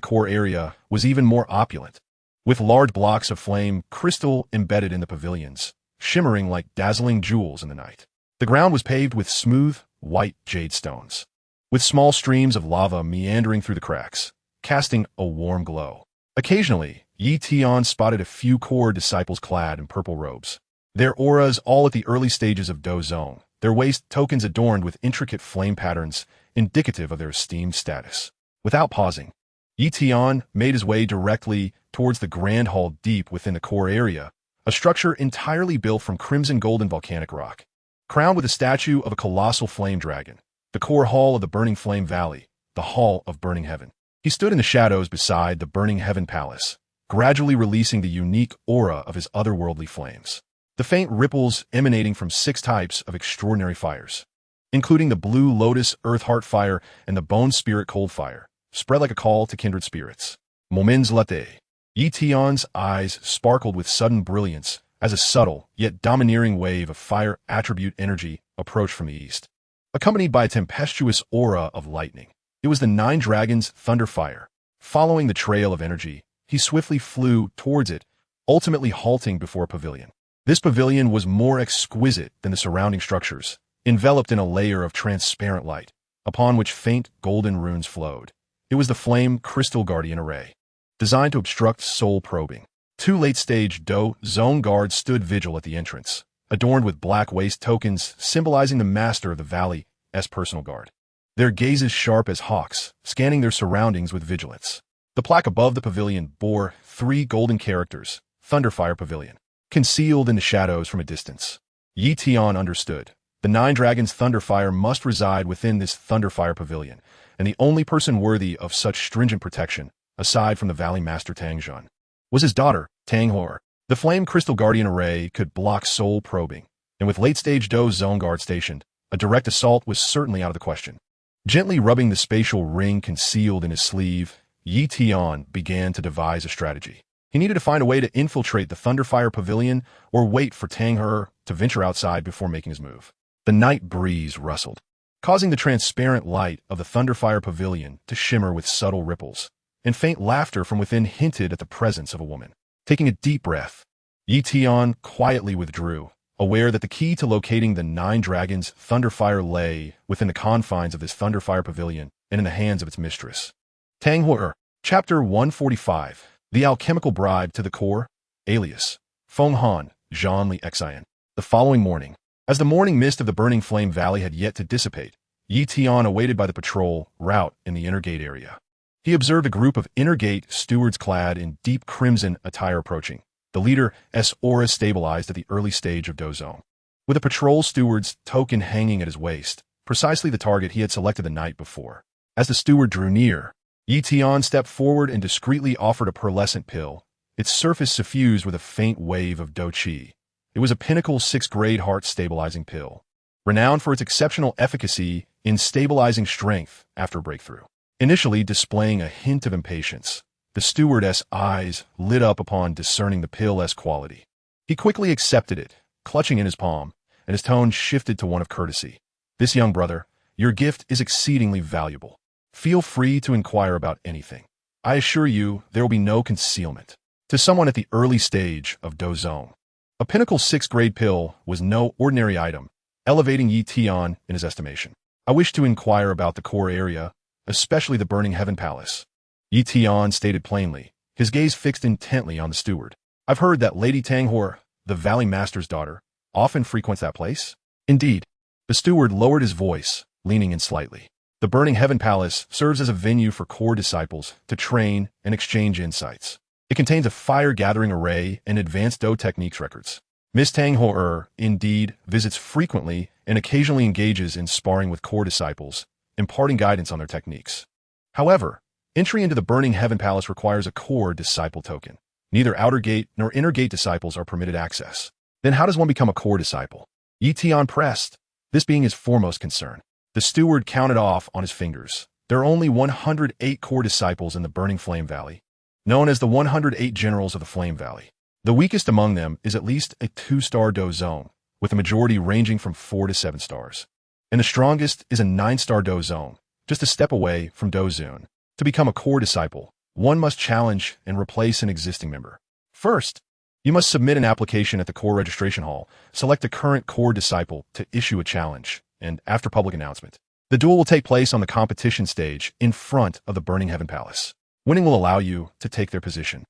core area was even more opulent, with large blocks of flame crystal embedded in the pavilions, shimmering like dazzling jewels in the night. The ground was paved with smooth, white jade stones, with small streams of lava meandering through the cracks, casting a warm glow. Occasionally, Tian spotted a few core disciples clad in purple robes, their auras all at the early stages of Dozong, their waist tokens adorned with intricate flame patterns indicative of their esteemed status. Without pausing, Tian made his way directly towards the grand hall deep within the core area, a structure entirely built from crimson golden volcanic rock. Crowned with a statue of a colossal flame dragon, the core hall of the Burning Flame Valley, the Hall of Burning Heaven. He stood in the shadows beside the Burning Heaven Palace, gradually releasing the unique aura of his otherworldly flames. the faint ripples emanating from 6 types of extraordinary fires, including the blue lotus earth heart fire and the bone spirit cold fire, spread like a call to kindred spirits. Moments later, Yi Tian's eyes sparkled with sudden brilliance as a subtle yet domineering wave of fire attribute energy approached from the east, accompanied by a tempestuous aura of lightning. It was the 9 dragons' thunder fire. Following the trail of energy, he swiftly flew towards it, ultimately halting before a pavilion. This pavilion was more exquisite than the surrounding structures, enveloped in a layer of transparent light, upon which faint golden runes flowed. It was the Flame Crystal Guardian Array, designed to obstruct soul probing. 2 late-stage Dou Zone guards stood vigil at the entrance, adorned with black waist tokens symbolizing the master of the valley's personal guard. Their gazes sharp as hawks, scanning their surroundings with vigilance. The plaque above the pavilion bore 3 golden characters, Thunderfire Pavilion, concealed in the shadows from a distance. Yi Tian understood. The 9 dragons' Thunderfire must reside within this Thunderfire Pavilion, and the only person worthy of such stringent protection, aside from the Valley Master Tang Zhan, was his daughter, Tang Hor. The Flame Crystal Guardian Array could block soul probing, and with late-stage Dou Zone guard stationed, a direct assault was certainly out of the question. Gently rubbing the spatial ring concealed in his sleeve, Yi Tian began to devise a strategy. He needed to find a way to infiltrate the Thunderfire Pavilion or wait for Tang He to venture outside before making his move. The night breeze rustled, causing the transparent light of the Thunderfire Pavilion to shimmer with subtle ripples, and faint laughter from within hinted at the presence of a woman. Taking a deep breath, Yi Tian quietly withdrew, aware that the key to locating the 9 dragons' Thunderfire lay within the confines of this Thunderfire Pavilion and in the hands of its mistress. Tang He, Chapter 145, The Alchemical Bribe to the Core, alias Feng Han, Zhan Li Xian. The following morning, as the morning mist of the Burning Flame Valley had yet to dissipate, Yi Tian awaited by the patrol route in the inner gate area. He observed a group of inner gate stewards clad in deep crimson attire approaching, the leader's aura stabilized at the early stage of Dou Zone. With a patrol steward's token hanging at his waist, precisely the target he had selected the night before. As the steward drew near, Yi Tian stepped forward and discreetly offered a pearlescent pill, its surface suffused with a faint wave of Dou Qi. It was a pinnacle 6th-grade heart-stabilizing pill, renowned for its exceptional efficacy in stabilizing strength after a breakthrough. Initially displaying a hint of impatience, the steward's eyes lit up upon discerning the pill's quality. He quickly accepted it, clutching in his palm, and his tone shifted to one of courtesy. "This young brother, your gift is exceedingly valuable. Feel free to inquire about anything. I assure you there will be no concealment." To someone at the early stage of Dou Zone, a pinnacle 6th-grade pill was no ordinary item, elevating Yi Tian in his estimation. "I wish to inquire about the core area, especially the Burning Heaven Palace," Yi Tian stated plainly, his gaze fixed intently on the steward. "I've heard that Lady Tang He, the Valley Master's daughter, often frequents that place." "Indeed." The steward lowered his voice, leaning in slightly. "The Burning Heaven Palace serves as a venue for core disciples to train and exchange insights. It contains a fire-gathering array and advanced Dou techniques records. Miss Tang He, indeed, visits frequently and occasionally engages in sparring with core disciples, imparting guidance on their techniques. However, entry into the Burning Heaven Palace requires a core disciple token. Neither outer gate nor inner gate disciples are permitted access." "Then how does one become a core disciple?" Yi Tian pressed, this being his foremost concern. The steward counted off on his fingers. "There are only 108 core disciples in the Burning Flame Valley, known as the 108 Generals of the Flame Valley. The weakest among them is at least a 2-star Dou Zone, with a majority ranging from 4 to 7 stars. And the strongest is a 9-star Dou Zone, just a step away from Dou Zone. To become a core disciple, one must challenge and replace an existing member. First, you must submit an application at the core registration hall, select a current core disciple to issue a challenge, and after public announcement, the duel will take place on the competition stage in front of the Burning Heaven Palace. Winning will allow you to take their position.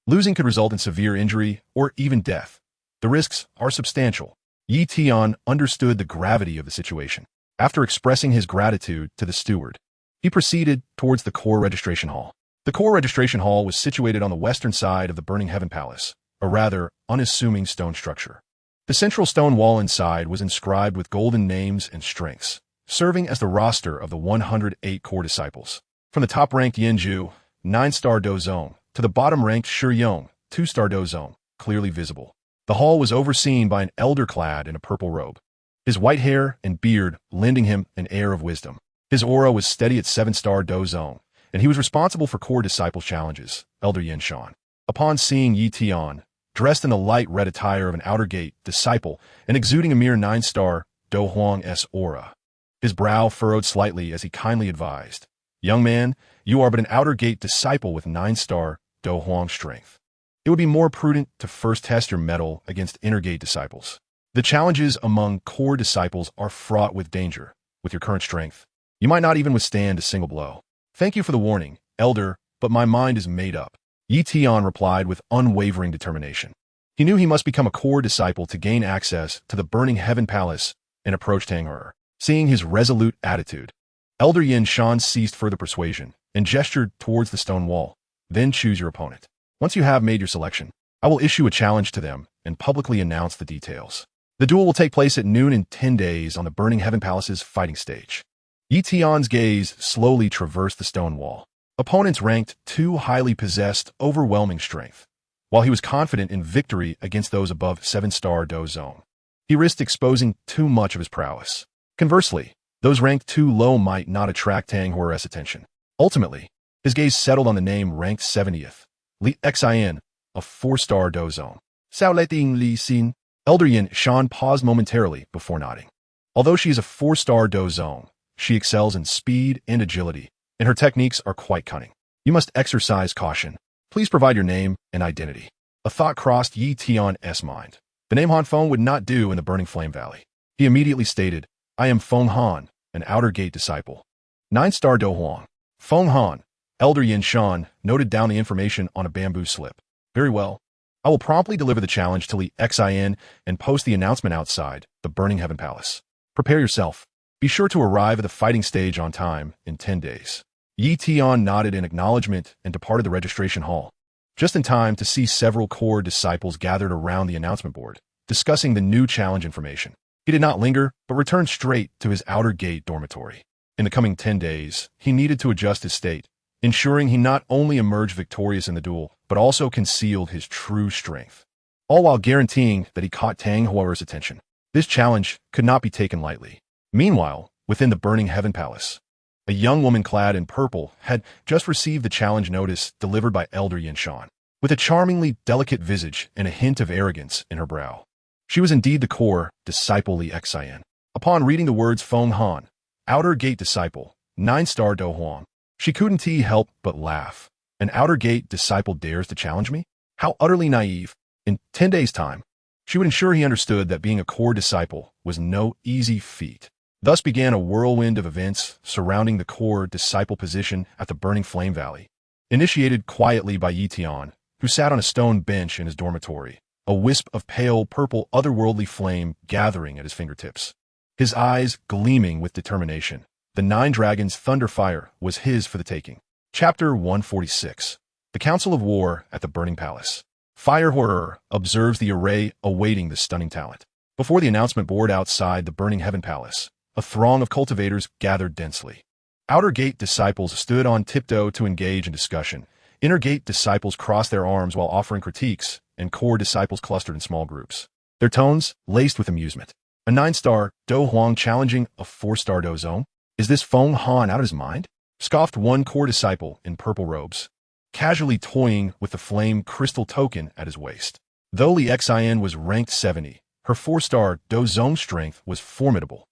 Losing could result in severe injury or even death. The risks are substantial." Yi Tian understood the gravity of the situation. After expressing his gratitude to the steward, he proceeded towards the core registration hall. The core registration hall was situated on the western side of the Burning Heaven Palace, a rather unassuming stone structure. The central stone wall inside was inscribed with golden names and strengths, serving as the roster of the 108 core disciples. From the top-ranked Yanju, 9-star Dou Zone, to the bottom-ranked Shi Yong, 2-star Dou Zone, clearly visible. The hall was overseen by an elder clad in a purple robe, his white hair and beard lending him an air of wisdom. His aura was steady at 7-star Dou Zone, and he was responsible for core disciple challenges, Elder Yin Shan. Upon seeing Yi Tian, dressed in the light red attire of an outer gate disciple and exuding a mere 9-star Dou Huang's aura, his brow furrowed slightly as he kindly advised, "Young man, you are but an outer gate disciple with 9-star Dou Huang strength. It would be more prudent to first test your mettle against inner gate disciples. The challenges among core disciples are fraught with danger. With your current strength, you might not even withstand a single blow. Thank you for the warning, Elder, but my mind is made up." Yi Tian replied with unwavering determination. He knew he must become a core disciple to gain access to the Burning Heaven Palace and approached Tang'er. Seeing his resolute attitude, Elder Yin Shan ceased further persuasion and gestured towards the stone wall. "Then choose your opponent. Once you have made your selection, I will issue a challenge to them and publicly announce the details. The duel will take place at noon in 10 days on the Burning Heaven Palace's fighting stage." Yi Tian's gaze slowly traversed the stone wall. Opponents ranked 2 highly possessed, overwhelming strength. While he was confident in victory against those above 7-star Dou Zone, he risked exposing too much of his prowess. Conversely, those ranked too low might not attract Tang'er's attention. Ultimately, his gaze settled on the name ranked 70th, Li Xian, a 4-star Dou Zone. "Sao Leting Li Xin." Elder Yin Shan paused momentarily before nodding. Although she is a 4-star Dou Zone, she excels in speed and agility, and her techniques are quite cunning. You must exercise caution. Please provide your name and identity. A thought crossed Yi Tian's mind. The name Han Feng would not do in the Burning Flame Valley. He immediately stated, "I am Feng Han, an outer gate disciple. 9-star Dou Huang." Feng Han, Elder Yin Shan, noted down the information on a bamboo slip. "Very well. I will promptly deliver the challenge to Li Xian and post the announcement outside the Burning Heaven Palace. Prepare yourself. Be sure to arrive at the fighting stage on time in 10 days. Yi Tian nodded in acknowledgement and departed the registration hall, just in time to see several core disciples gathered around the announcement board, discussing the new challenge information. He did not linger, but returned straight to his outer gate dormitory. In the coming 10 days, he needed to adjust his state, ensuring he not only emerged victorious in the duel, but also concealed his true strength, all while guaranteeing that he caught Tang'er's attention. This challenge could not be taken lightly. Meanwhile, within the Burning Heaven Palace, a young woman clad in purple had just received the challenge notice delivered by Elder Yin Shan. With a charmingly delicate visage and a hint of arrogance in her brow, she was indeed the core disciple Li Xian. Upon reading the words Feng Han, outer gate disciple, 9-star Dou Huang, she couldn't help but laugh. An outer gate disciple dares to challenge me? How utterly naive. In 10 days' time, she would ensure he understood that being a core disciple was no easy feat. Thus began a whirlwind of events surrounding the core disciple position at the Burning Flame Valley, initiated quietly by Yi Tian, who sat on a stone bench in his dormitory, a wisp of pale purple otherworldly flame gathering at his fingertips. His eyes gleaming with determination. The 9 Dragons' thunder fire was his for the taking. Chapter 146. The Council of War at the Burning Palace. Fire Horror observes the array awaiting the stunning talent. Before the announcement board outside the Burning Heaven Palace, a throng of cultivators gathered densely. Outer gate disciples stood on tiptoe to engage in discussion. Inner gate disciples crossed their arms while offering critiques, and core disciples clustered in small groups, their tones laced with amusement. A 9-star Dou Huang challenging a 4-star Dou Zone? Is this Feng Han out of his mind? Scoffed one core disciple in purple robes, casually toying with the flame crystal token at his waist. Though Li Xian was ranked 70, her 4-star Dou Zone strength was formidable.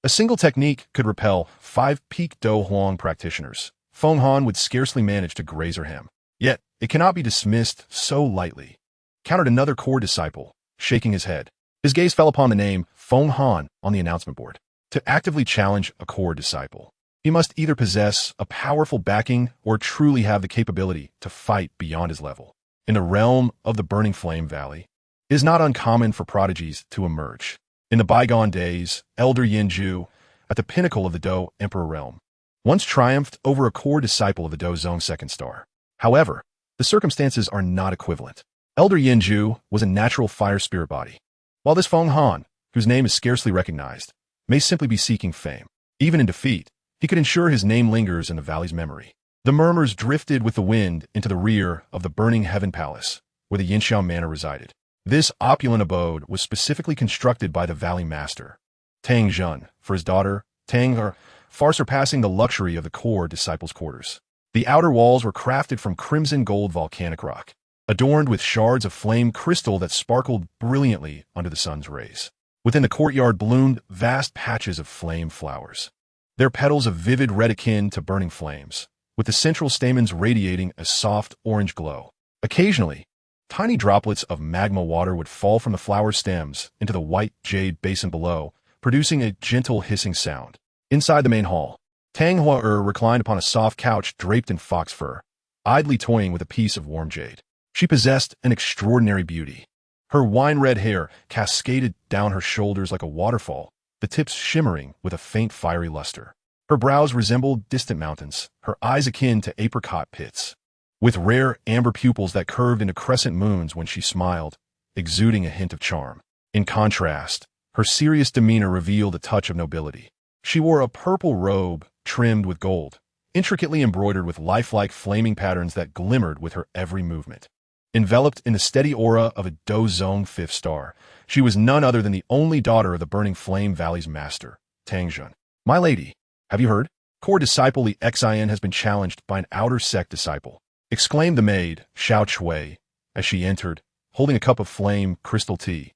A single technique could repel 5 peak Dou Huang practitioners. Feng Han would scarcely manage to graze her hem. Yet, it cannot be dismissed so lightly, countered another core disciple, shaking his head. His gaze fell upon the name Feng Han on the announcement board. To actively challenge a core disciple, he must either possess a powerful backing or truly have the capability to fight beyond his level. In the realm of the Burning Flame Valley, it is not uncommon for prodigies to emerge. In the bygone days, Elder Yin Ju, at the pinnacle of the Dou Emperor realm, once triumphed over a core disciple of the Dou Zone 2nd star. However, the circumstances are not equivalent. Elder Yin Ju was a natural fire spirit body, while this Feng Han, whose name is scarcely recognized, may simply be seeking fame. Even in defeat, he could ensure his name lingers in the valley's memory. The murmurs drifted with the wind into the rear of the Burning Heaven Palace, where the Yinxiao Manor resided. This opulent abode was specifically constructed by the Valley Master, Tang Zhen, for his daughter, Tang, far surpassing the luxury of the core disciples' quarters. The outer walls were crafted from crimson gold volcanic rock, adorned with shards of flame crystal that sparkled brilliantly under the sun's rays. Within the courtyard bloomed vast patches of flame flowers, their petals a vivid red akin to burning flames, with the central stamens radiating a soft orange glow. Occasionally, tiny droplets of magma water would fall from the flower stems into the white jade basin below, producing a gentle hissing sound. Inside the main hall, Tang Hua reclined upon a soft couch draped in fox fur, idly toying with a piece of warm jade. She possessed an extraordinary beauty. Her wine-red hair cascaded down her shoulders like a waterfall, the tips shimmering with a faint fiery luster. Her brows resembled distant mountains, her eyes akin to apricot pits, with rare amber pupils that curved into crescent moons when she smiled, exuding a hint of charm. In contrast, her serious demeanor revealed a touch of nobility. She wore a purple robe trimmed with gold, intricately embroidered with lifelike flaming patterns that glimmered with her every movement. Enveloped in the steady aura of a Dou Zong fifth star, she was none other than the only daughter of the Burning Flame Valley's master, Tang Zhen. "My lady, have you heard? Core disciple Li Xian has been challenged by an outer sect disciple," exclaimed the maid, Xiao Chui, as she entered, holding a cup of flame crystal tea,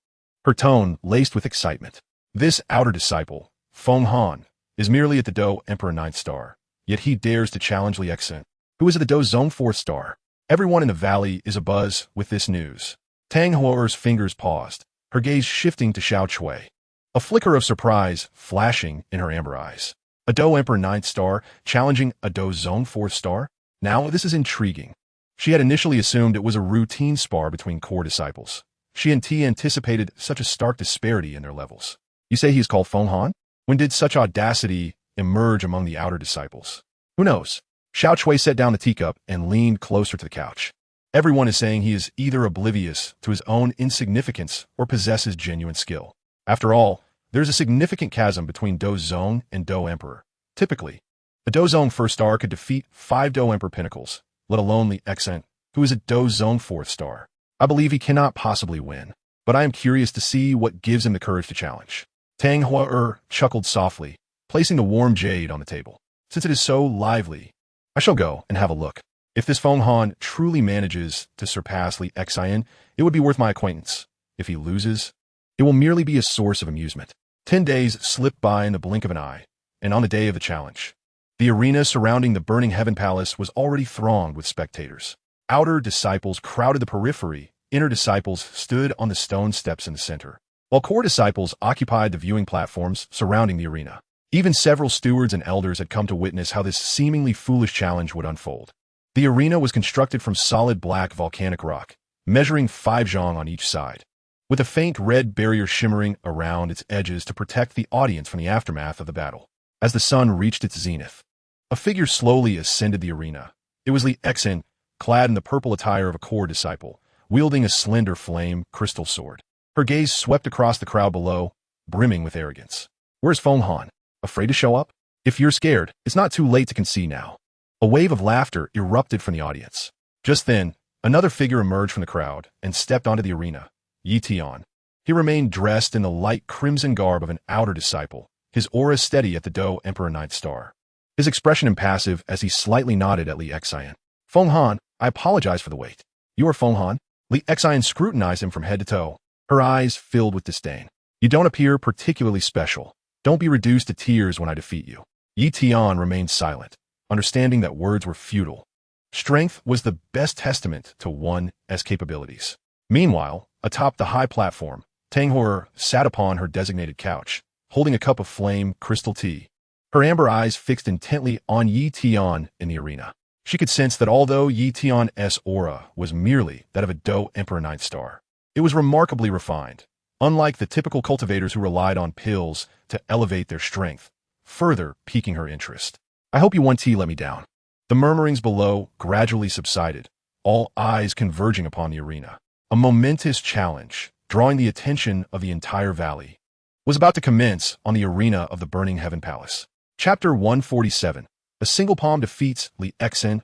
her tone laced with excitement. This outer disciple, Feng Han, is merely at the Dou Emperor 9th star, yet he dares to challenge Li Xian, who is at the Dou Zong 4th star. Everyone in the valley is abuzz with this news. Tang Hua's fingers paused, her gaze shifting to Xiao Chui, a flicker of surprise flashing in her amber eyes. A Dou Emperor 9th star challenging a Dou Zong 4th star? Now this is intriguing. She had initially assumed it was a routine spar between core disciples. She and Tian anticipated such a stark disparity in their levels. You say he is called Feng Han? When did such audacity emerge among the outer disciples? Who knows? Xiao Chui set down the teacup and leaned closer to the couch. Everyone is saying he is either oblivious to his own insignificance or possesses genuine skill. After all, there is a significant chasm between Dou Zong and Dou Emperor. Typically, a Dou Zong 1st star could defeat 5 Dou Emperor pinnacles, let alone Li Xian, who is a Dou Zong 4th star. I believe he cannot possibly win, but I am curious to see what gives him the courage to challenge. Tang Hua chuckled softly, placing the warm jade on the table. Since it is so lively, I shall go and have a look. If this Feng Han truly manages to surpass Li Xian, it would be worth my acquaintance. If he loses, it will merely be a source of amusement. 10 days slipped by in the blink of an eye, and on the day of the challenge, the arena surrounding the Burning Heaven Palace was already thronged with spectators. Outer disciples crowded the periphery, inner disciples stood on the stone steps in the center, while core disciples occupied the viewing platforms surrounding the arena. Even several stewards and elders had come to witness how this seemingly foolish challenge would unfold. The arena was constructed from solid black volcanic rock, measuring 5 zhang on each side, with a faint red barrier shimmering around its edges to protect the audience from the aftermath of the battle. As the sun reached its zenith, a figure slowly ascended the arena. It was Li Xian, clad in the purple attire of a core disciple, wielding a slender flame crystal sword. Her gaze swept across the crowd below, brimming with arrogance. "Where's Feng Han? Afraid to show up? If you're scared, it's not too late to concede now." A wave of laughter erupted from the audience. Just then, another figure emerged from the crowd and stepped onto the arena, Tian. He remained dressed in the light crimson garb of an outer disciple, his aura steady at the Dou Emperor 9th star. His expression impassive as he slightly nodded at Li Xian. "Feng Han, I apologize for the wait. You are Feng Han?" Li Xian scrutinized him from head to toe, her eyes filled with disdain. "You don't appear particularly special. Don't be reduced to tears when I defeat you." Tian remained silent, understanding that words were futile. Strength was the best testament to one's capabilities. Meanwhile, atop the high platform, Tang Hua sat upon her designated couch, holding a cup of flame crystal tea, her amber eyes fixed intently on Tian in the arena. She could sense that although Tian's aura was merely that of a Dou Emperor 9th star, it was remarkably refined, unlike the typical cultivators who relied on pills to elevate their strength, further piquing her interest. "I hope you won tea let me down." The murmurings below gradually subsided, all eyes converging upon the arena. A momentous challenge, drawing the attention of the entire valley, was about to commence on the arena of the Burning Heaven Palace. Chapter 147. A single palm defeats Li Xian,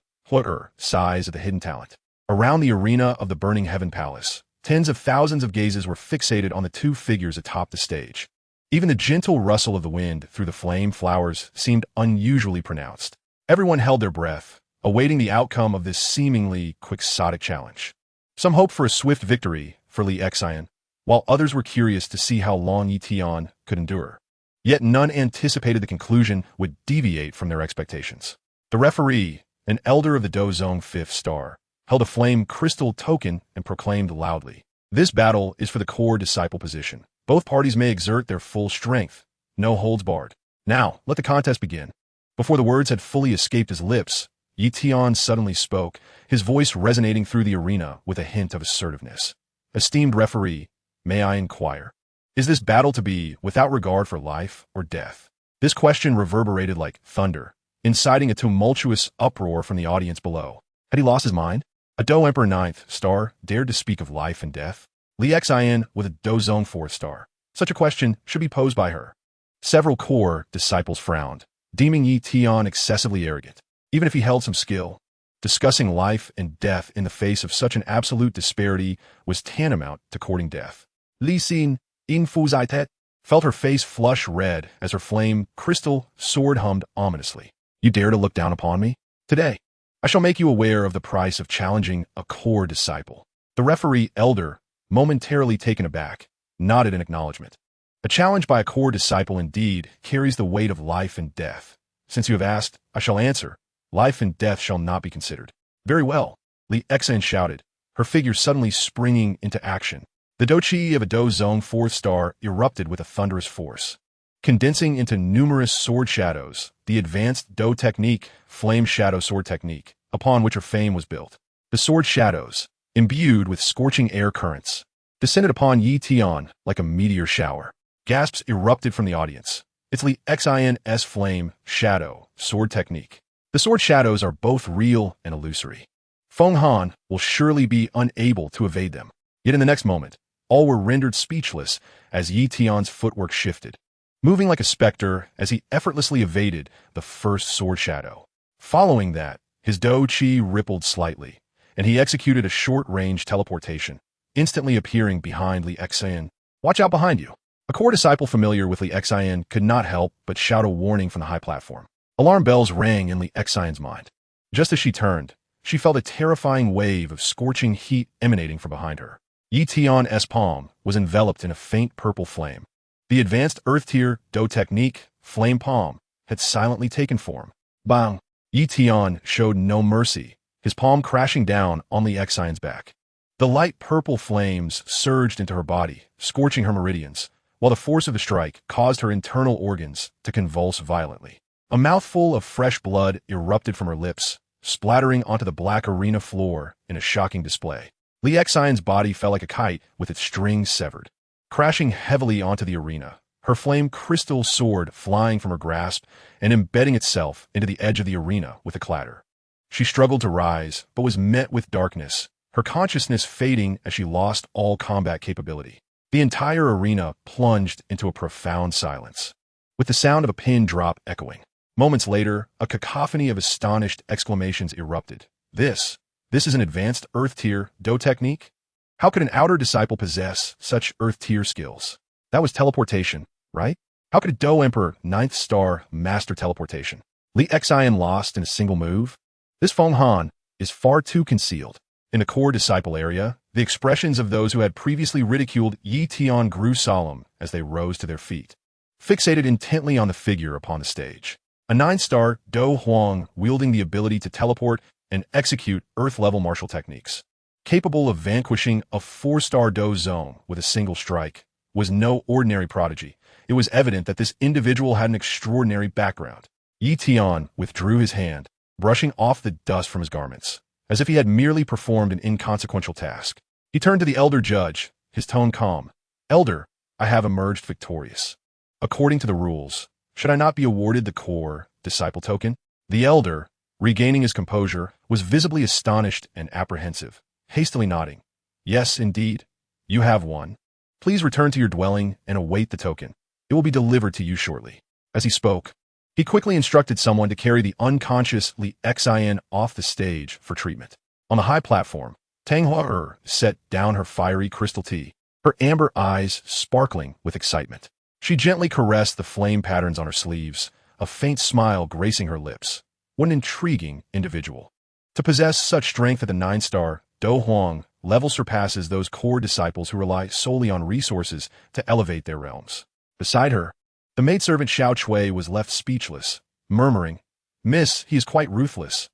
size of the hidden talent. Around the arena of the Burning Heaven Palace, Tens of thousands of gazes were fixated on the two figures atop the stage. Even the gentle rustle of the wind through the flame flowers seemed unusually pronounced. Everyone held their breath, awaiting the outcome of this seemingly quixotic challenge. Some hoped for a swift victory for Li Xian, while others were curious to see how long Yi Tian could endure. Yet none anticipated the conclusion would deviate from their expectations. The referee, an elder of the Dou Zong 5th star, held a flame crystal token and proclaimed loudly, "This battle is for the core disciple position. Both parties may exert their full strength. No holds barred. Now, let the contest begin." Before the words had fully escaped his lips, Yi Tian suddenly spoke, his voice resonating through the arena with a hint of assertiveness. "Esteemed referee, may I inquire? Is this battle to be without regard for life or death?" This question reverberated like thunder, inciting a tumultuous uproar from the audience below. Had he lost his mind? A Dou Emperor 9th star dared to speak of life and death? Li Xian with a Dou Zong 4th star. Such a question should be posed by her. Several core disciples frowned, deeming Yi Tian excessively arrogant. Even if he held some skill, discussing life and death in the face of such an absolute disparity was tantamount to courting death. Li Xin, in Fu Zai Tet, felt her face flush red as her flame crystal sword hummed ominously. "You dare to look down upon me? Today, I shall make you aware of the price of challenging a core disciple." The referee elder, momentarily taken aback, nodded in acknowledgement. "A challenge by a core disciple indeed carries the weight of life and death. Since you have asked, I shall answer. Life and death shall not be considered." "Very well," Li Xian shouted, her figure suddenly springing into action. The Dou Qi of a Dou Zong 4th star erupted with a thunderous force. Condensing into numerous sword shadows, the advanced Dou technique, flame shadow sword technique, upon which her fame was built. The sword shadows, imbued with scorching air currents, descended upon Yi Tian like a meteor shower. Gasps erupted from the audience. It's Li Xian's flame shadow sword technique. The sword shadows are both real and illusory. Feng Han will surely be unable to evade them. Yet in the next moment, all were rendered speechless as Yi Tian's footwork shifted, moving like a specter as he effortlessly evaded the first sword shadow. Following that, his Dou Qi rippled slightly, and he executed a short-range teleportation, instantly appearing behind Li Xian. "Watch out behind you." A core disciple familiar with Li Xian could not help but shout a warning from the high platform. Alarm bells rang in Li Xian's mind. Just as she turned, she felt a terrifying wave of scorching heat emanating from behind her. Yi Tian's palm was enveloped in a faint purple flame. The advanced Earth-tier Dou technique, Flame Palm, had silently taken form. Bang! Yi Tian showed no mercy, his palm crashing down on Li Xian's back. The light purple flames surged into her body, scorching her meridians, while the force of the strike caused her internal organs to convulse violently. A mouthful of fresh blood erupted from her lips, splattering onto the black arena floor in a shocking display. Li Xian's body fell like a kite with its strings severed, crashing heavily onto the arena, her flame crystal sword flying from her grasp and embedding itself into the edge of the arena with a clatter. She struggled to rise, but was met with darkness, her consciousness fading as she lost all combat capability. The entire arena plunged into a profound silence, with the sound of a pin drop echoing. Moments later, a cacophony of astonished exclamations erupted. This is an advanced Earth-tier Dou technique? How could an outer disciple possess such Earth-tier skills? That was teleportation, right? How could a Dou Emperor 9th star master teleportation? Li Xian lost in a single move? This Feng Han is far too concealed. In the core disciple area, the expressions of those who had previously ridiculed Yi Tian grew solemn as they rose to their feet, fixated intently on the figure upon the stage. A 9-star Dou Huang wielding the ability to teleport and execute Earth-level martial techniques. Capable of vanquishing a 4-star Dou Zong with a single strike, was no ordinary prodigy. It was evident that this individual had an extraordinary background. Yi Tian withdrew his hand, brushing off the dust from his garments, as if he had merely performed an inconsequential task. He turned to the elder judge, his tone calm. "Elder, I have emerged victorious. According to the rules, should I not be awarded the core disciple token?" The elder, regaining his composure, was visibly astonished and apprehensive, hastily nodding. "Yes, indeed. You have won. Please return to your dwelling and await the token. It will be delivered to you shortly." As he spoke, he quickly instructed someone to carry the unconscious Li Xian off the stage for treatment. On the high platform, Tang Hua set down her fiery crystal tea, her amber eyes sparkling with excitement. She gently caressed the flame patterns on her sleeves, a faint smile gracing her lips. What an intriguing individual. To possess such strength at the 9-star, Dou Huang level surpasses those core disciples who rely solely on resources to elevate their realms. Beside her, the maidservant Xiao Chui was left speechless, murmuring, "Miss, he is quite ruthless.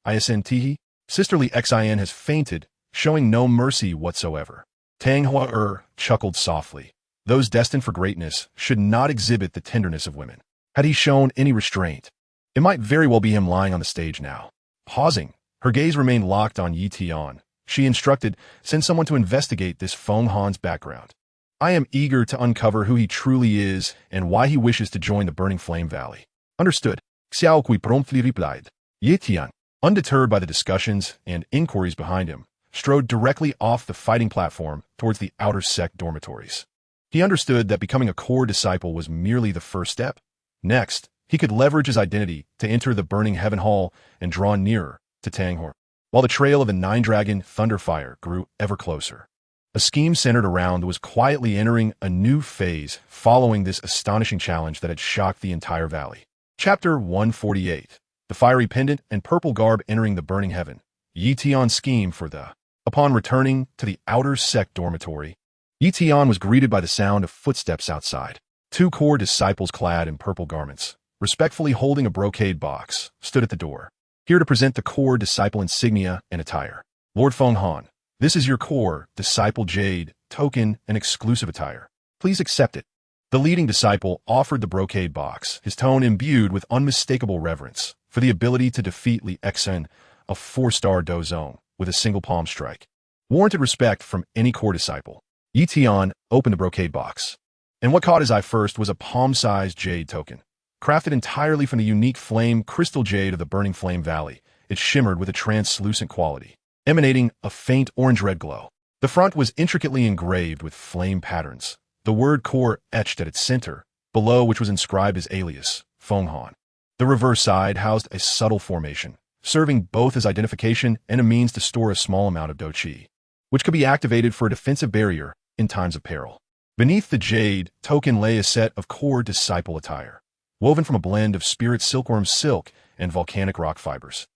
ISNT, sisterly Xin has fainted, showing no mercy whatsoever." Tang Hua chuckled softly. Those destined for greatness should not exhibit the tenderness of women. Had he shown any restraint, it might very well be him lying on the stage now. Pausing, her gaze remained locked on Yi Tian. She instructed, "Send someone to investigate this Feng Han's background. I am eager to uncover who he truly is and why he wishes to join the Burning Flame Valley." "Understood," Xiao Kui promptly replied. Yi Tian, undeterred by the discussions and inquiries behind him, strode directly off the fighting platform towards the outer sect dormitories. He understood that becoming a core disciple was merely the first step. Next, he could leverage his identity to enter the Burning Heaven Hall and draw nearer to Tang Hua, while the trail of the 9-dragon Thunderfire grew ever closer. A scheme centered around was quietly entering a new phase following this astonishing challenge that had shocked the entire valley. Chapter 148. The Fiery Pendant and Purple Garb Entering the Burning Heaven. Yi Tian's scheme for the... Upon returning to the outer sect dormitory, Yi Tian was greeted by the sound of footsteps outside. 2 core disciples clad in purple garments, respectfully holding a brocade box, stood at the door, here to present the core disciple insignia and attire. "Lord Feng Han, this is your core disciple jade, token, and exclusive attire. Please accept it." The leading disciple offered the brocade box, his tone imbued with unmistakable reverence for the ability to defeat Li Xen, a 4-star Dou Zong, with a single palm strike. Warranted respect from any core disciple. Yi Tian opened the brocade box, and what caught his eye first was a palm-sized jade token. Crafted entirely from the unique flame crystal jade of the Burning Flame Valley, it shimmered with a translucent quality, emanating a faint orange-red glow. The front was intricately engraved with flame patterns, the word core etched at its center, below which was inscribed his alias, Feng Han. The reverse side housed a subtle formation, serving both as identification and a means to store a small amount of Dou Qi, which could be activated for a defensive barrier in times of peril. Beneath the jade token lay a set of core disciple attire, woven from a blend of spirit silkworm silk and volcanic rock fibers.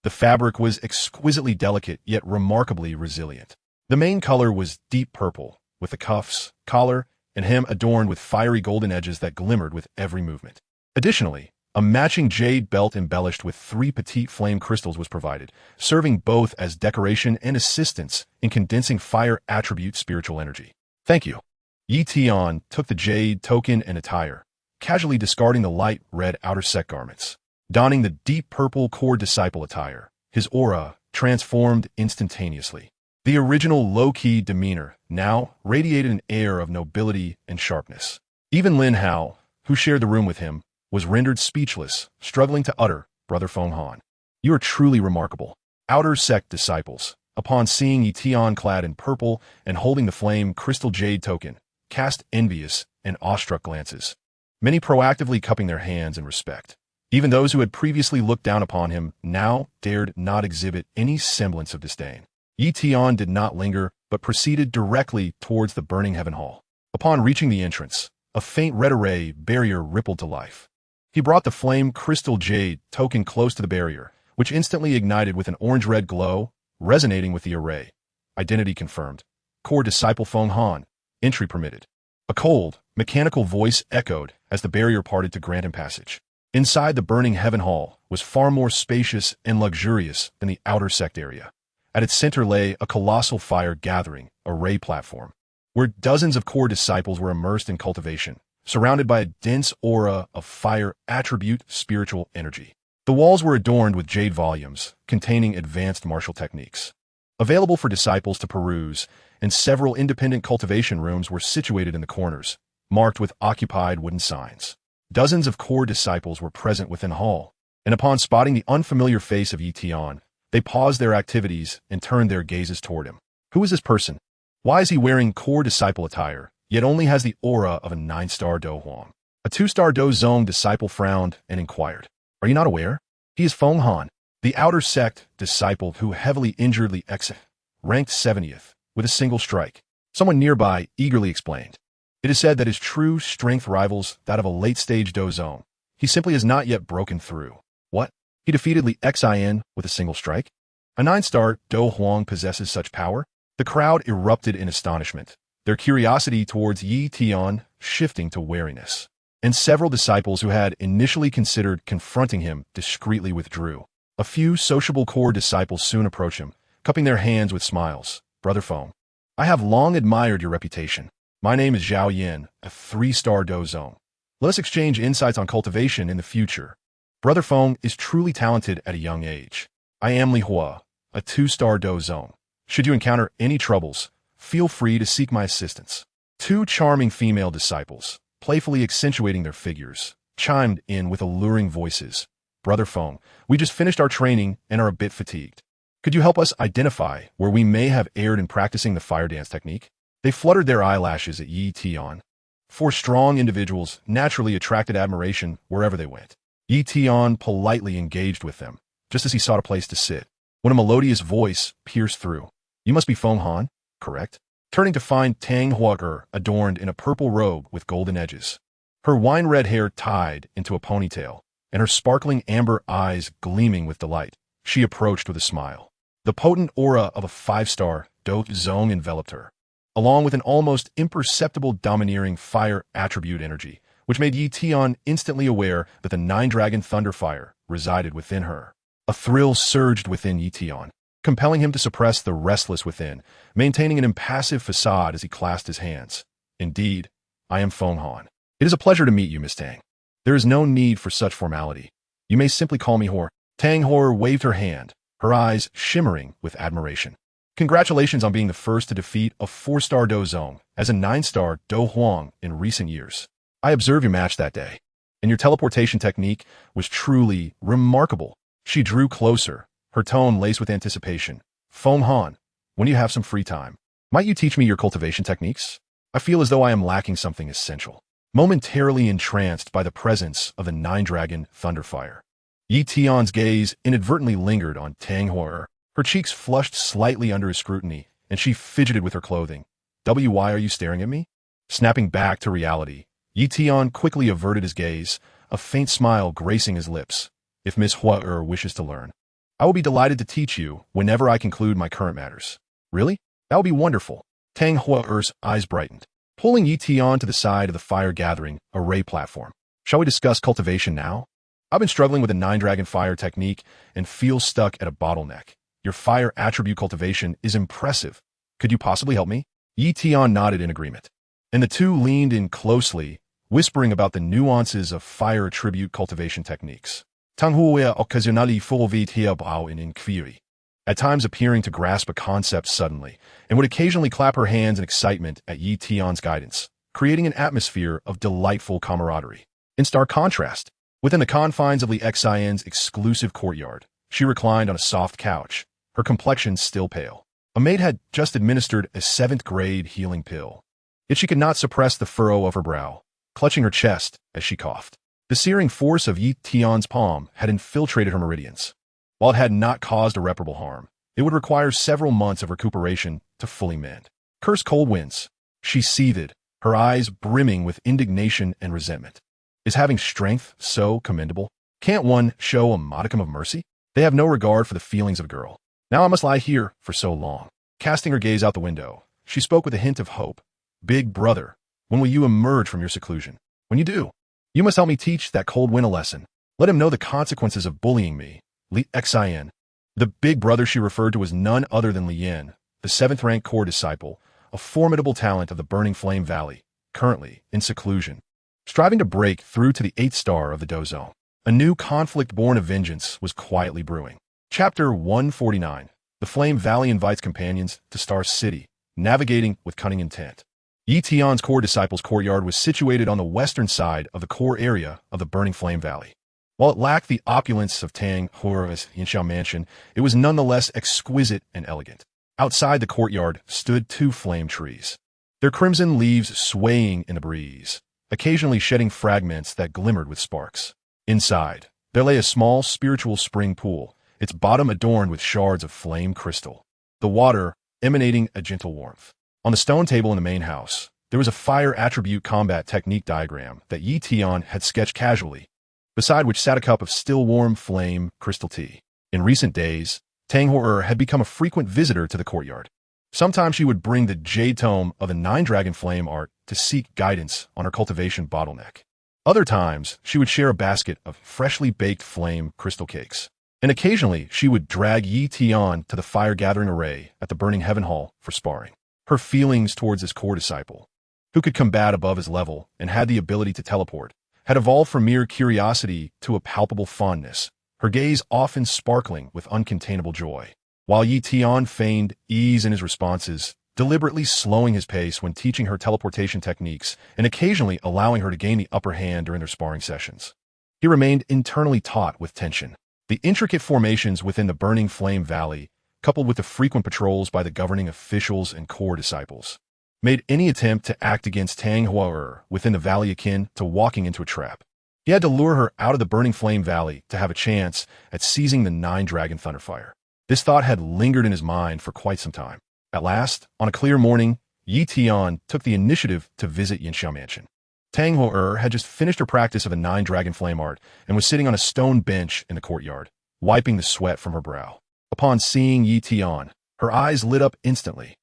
The fabric was exquisitely delicate yet remarkably resilient. The main color was deep purple, with the cuffs, collar, and hem adorned with fiery golden edges that glimmered with every movement. Additionally, a matching jade belt embellished with 3 petite flame crystals was provided, serving both as decoration and assistance in condensing fire attribute spiritual energy. "Thank you." Yi Tian took the jade token and attire, casually discarding the light red outer sect garments. Donning the deep purple core disciple attire, his aura transformed instantaneously. The original low-key demeanor now radiated an air of nobility and sharpness. Even Lin Hao, who shared the room with him, was rendered speechless, struggling to utter, "Brother Feng Han, you are truly remarkable." Outer sect disciples, upon seeing Yi Tian clad in purple and holding the flame crystal jade token, cast envious and awestruck glances, many proactively cupping their hands in respect. Even those who had previously looked down upon him now dared not exhibit any semblance of disdain. Yi Tian did not linger, but proceeded directly towards the Burning Heaven Hall. Upon reaching the entrance, a faint red array barrier rippled to life. He brought the flame crystal jade token close to the barrier, which instantly ignited with an orange-red glow, resonating with the array. Identity confirmed. Core disciple Feng Han. Entry permitted. A cold, mechanical voice echoed as the barrier parted to grant him passage. Inside the Burning Heaven Hall was far more spacious and luxurious than the outer sect area. At its center lay a colossal fire gathering array platform, where dozens of core disciples were immersed in cultivation, surrounded by a dense aura of fire attribute spiritual energy. The walls were adorned with jade volumes containing advanced martial techniques, available for disciples to peruse, and several independent cultivation rooms were situated in the corners, marked with occupied wooden signs. Dozens of core disciples were present within the hall, and upon spotting the unfamiliar face of Yi Tian, they paused their activities and turned their gazes toward him. Who is this person? Why is he wearing core disciple attire, yet only has the aura of a 9-star Dou Huang? A 2-star Dou Zong disciple frowned and inquired, "Are you not aware? He is Feng Han, the outer sect disciple who heavily injured Li Xen, ranked 70th, with a single strike. Someone nearby eagerly explained. It is said that his true strength rivals that of a late-stage Dou Zong. He simply has not yet broken through. What? He defeated Li Xian with a single strike? A 9-star Dou Huang possesses such power? The crowd erupted in astonishment, their curiosity towards Yi Tian shifting to wariness. And several disciples who had initially considered confronting him discreetly withdrew. A few sociable core disciples soon approached him, cupping their hands with smiles. Brother Feng, I have long admired your reputation. My name is Xiao Yan, a 3-star Dou Zong. Let us exchange insights on cultivation in the future. Brother Feng is truly talented at a young age. I am Li Hua, a 2-star Dou Zong. Should you encounter any troubles, feel free to seek my assistance. 2 charming female disciples, playfully accentuating their figures, chimed in with alluring voices. Brother Feng, we just finished our training and are a bit fatigued. Could you help us identify where we may have erred in practicing the fire dance technique? They fluttered their eyelashes at Yi Tian. 4 strong individuals naturally attracted admiration wherever they went. Yi Tian politely engaged with them, just as he sought a place to sit, when a melodious voice pierced through. You must be Feng Han, correct? Turning to find Tang Hua adorned in a purple robe with golden edges. Her wine-red hair tied into a ponytail, and her sparkling amber eyes gleaming with delight, she approached with a smile. The potent aura of a 5-star Dou Zong enveloped her, along with an almost imperceptible domineering fire attribute energy, which made Yi Tian instantly aware that the 9-dragon Thunderfire resided within her. A thrill surged within Yi Tian, compelling him to suppress the restless within, maintaining an impassive facade as he clasped his hands. Indeed, I am Feng Han. It is a pleasure to meet you, Miss Tang. There is no need for such formality. You may simply call me Hor. Tang Hor waved her hand, her eyes shimmering with admiration. Congratulations on being the first to defeat a 4-star Dou Zong as a 9-star Dou Huang in recent years. I observed your match that day, and your teleportation technique was truly remarkable. She drew closer, her tone laced with anticipation. Feng Han, when you have some free time, might you teach me your cultivation techniques? I feel as though I am lacking something essential. Momentarily entranced by the presence of the 9-dragon Thunderfire, Yi Tian's gaze inadvertently lingered on Tang Hua. Her cheeks flushed slightly under his scrutiny, and she fidgeted with her clothing. Why are you staring at me? Snapping back to reality, Yi Tian quickly averted his gaze, a faint smile gracing his lips. If Miss Hua wishes to learn, I will be delighted to teach you whenever I conclude my current matters. Really? That would be wonderful. Tang Hua's eyes brightened, pulling Yi Tian to the side of the fire-gathering array platform. Shall we discuss cultivation now? I've been struggling with the 9-dragon fire technique and feel stuck at a bottleneck. Your fire attribute cultivation is impressive. Could you possibly help me? Yi Tian nodded in agreement, and the two leaned in closely, whispering about the nuances of fire attribute cultivation techniques. Tang Hua occasionnally fulvit in inquiry, at times appearing to grasp a concept suddenly, and would occasionally clap her hands in excitement at Yi Tian's guidance, creating an atmosphere of delightful camaraderie. In stark contrast, within the confines of Li Xian's exclusive courtyard, she reclined on a soft couch, her complexion still pale. A maid had just administered a 7th-grade healing pill, yet she could not suppress the furrow of her brow, clutching her chest as she coughed. The searing force of Yi Tian's palm had infiltrated her meridians. While it had not caused irreparable harm, it would require several months of recuperation to fully mend. Curse cold winds. She seethed, her eyes brimming with indignation and resentment. Is having strength so commendable? Can't one show a modicum of mercy? They have no regard for the feelings of a girl. Now I must lie here for so long. Casting her gaze out the window, she spoke with a hint of hope. Big brother, when will you emerge from your seclusion? When you do, you must help me teach that cold wind a lesson. Let him know the consequences of bullying me. Li Xian. The big brother she referred to was none other than Li Yan, the 7th-ranked core disciple, a formidable talent of the Burning Flame Valley, currently in seclusion, striving to break through to the 8th star of the Dou Zong. A new conflict born of vengeance was quietly brewing. Chapter 149. The Flame Valley invites companions to Star City, navigating with cunning intent. Yi Tian's core disciples' courtyard was situated on the western side of the core area of the Burning Flame Valley. While it lacked the opulence of Tang Hua's Yanxiao mansion, it was nonetheless exquisite and elegant. Outside the courtyard stood 2 flame trees, their crimson leaves swaying in the breeze, occasionally shedding fragments that glimmered with sparks. Inside, there lay a small spiritual spring pool, its bottom adorned with shards of flame crystal. The water, emanating a gentle warmth. On the stone table in the main house, there was a fire attribute combat technique diagram that Yi Tian had sketched casually, beside which sat a cup of still warm flame crystal tea. In recent days, Tang Hou had become a frequent visitor to the courtyard. Sometimes she would bring the jade tome of the nine-dragon flame art to seek guidance on her cultivation bottleneck. Other times, she would share a basket of freshly baked flame crystal cakes. And occasionally, she would drag Yi Tian to the fire-gathering array at the Burning Heaven Hall for sparring. Her feelings towards this core disciple, who could combat above his level and had the ability to teleport, had evolved from mere curiosity to a palpable fondness, her gaze often sparkling with uncontainable joy. While Yi Tian feigned ease in his responses, deliberately slowing his pace when teaching her teleportation techniques and occasionally allowing her to gain the upper hand during their sparring sessions, he remained internally taut with tension. The intricate formations within the Burning Flame Valley, coupled with the frequent patrols by the governing officials and core disciples, made any attempt to act against Tang Hou within the valley akin to walking into a trap. He had to lure her out of the Burning Flame Valley to have a chance at seizing the nine-dragon Thunderfire. This thought had lingered in his mind for quite some time. At last, on a clear morning, Yi Tian took the initiative to visit Yanxiao Mansion. Tang Hou had just finished her practice of a nine-dragon flame art and was sitting on a stone bench in the courtyard, wiping the sweat from her brow. Upon seeing Yi Tian, her eyes lit up instantly.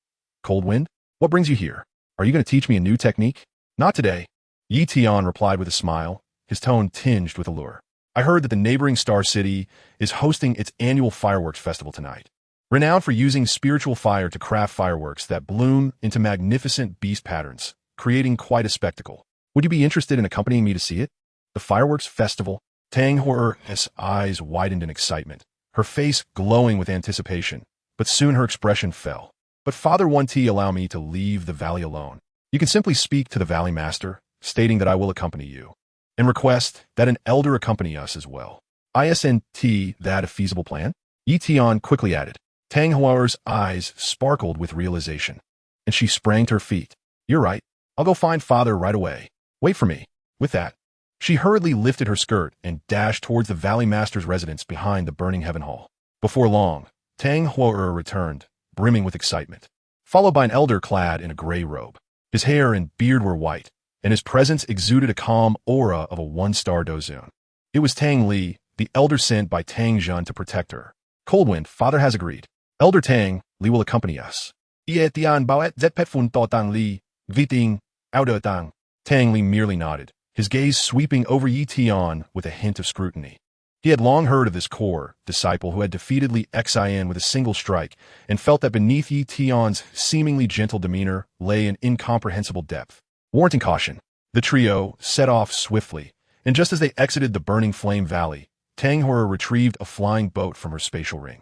"Cold Wind? What brings you here? Are you going to teach me a new technique?" "Not today," Yi Tian replied with a smile, his tone tinged with allure. "I heard that the neighboring Star City is hosting its annual fireworks festival tonight. Renowned for using spiritual fire to craft fireworks that bloom into magnificent beast patterns, creating quite a spectacle. Would you be interested in accompanying me to see it?" "The fireworks festival?" Tang Hou's eyes widened in excitement, her face glowing with anticipation, but soon her expression fell. "But Father won't allow me to leave the valley alone. You can simply speak to the valley master, stating that I will accompany you, and request that an elder accompany us as well. Isn't that a feasible plan?" Yi Tian quickly added. Tang Hou's eyes sparkled with realization, and she sprang to her feet. "You're right. I'll go find Father right away. Wait for me." With that, she hurriedly lifted her skirt and dashed towards the Valley Master's residence behind the Burning Heaven Hall. Before long, Tang Hou returned, brimming with excitement, followed by an elder clad in a gray robe. His hair and beard were white, and his presence exuded a calm aura of a one-star dozun. It was Tang Li, the elder sent by Tang Zhen to protect her. "Coldwind, Father has agreed. Elder Tang Li will accompany us." Tian Baoet Zpet Fun To Tang Li, Viting, Outer Tang. Tang Li merely nodded, his gaze sweeping over Yi Tian with a hint of scrutiny. He had long heard of this core disciple who had defeated Li Xian with a single strike and felt that beneath Yi Tian's seemingly gentle demeanor lay an incomprehensible depth. Warranting caution, the trio set off swiftly, and just as they exited the Burning Flame Valley, Tang Hou retrieved a flying boat from her spatial ring.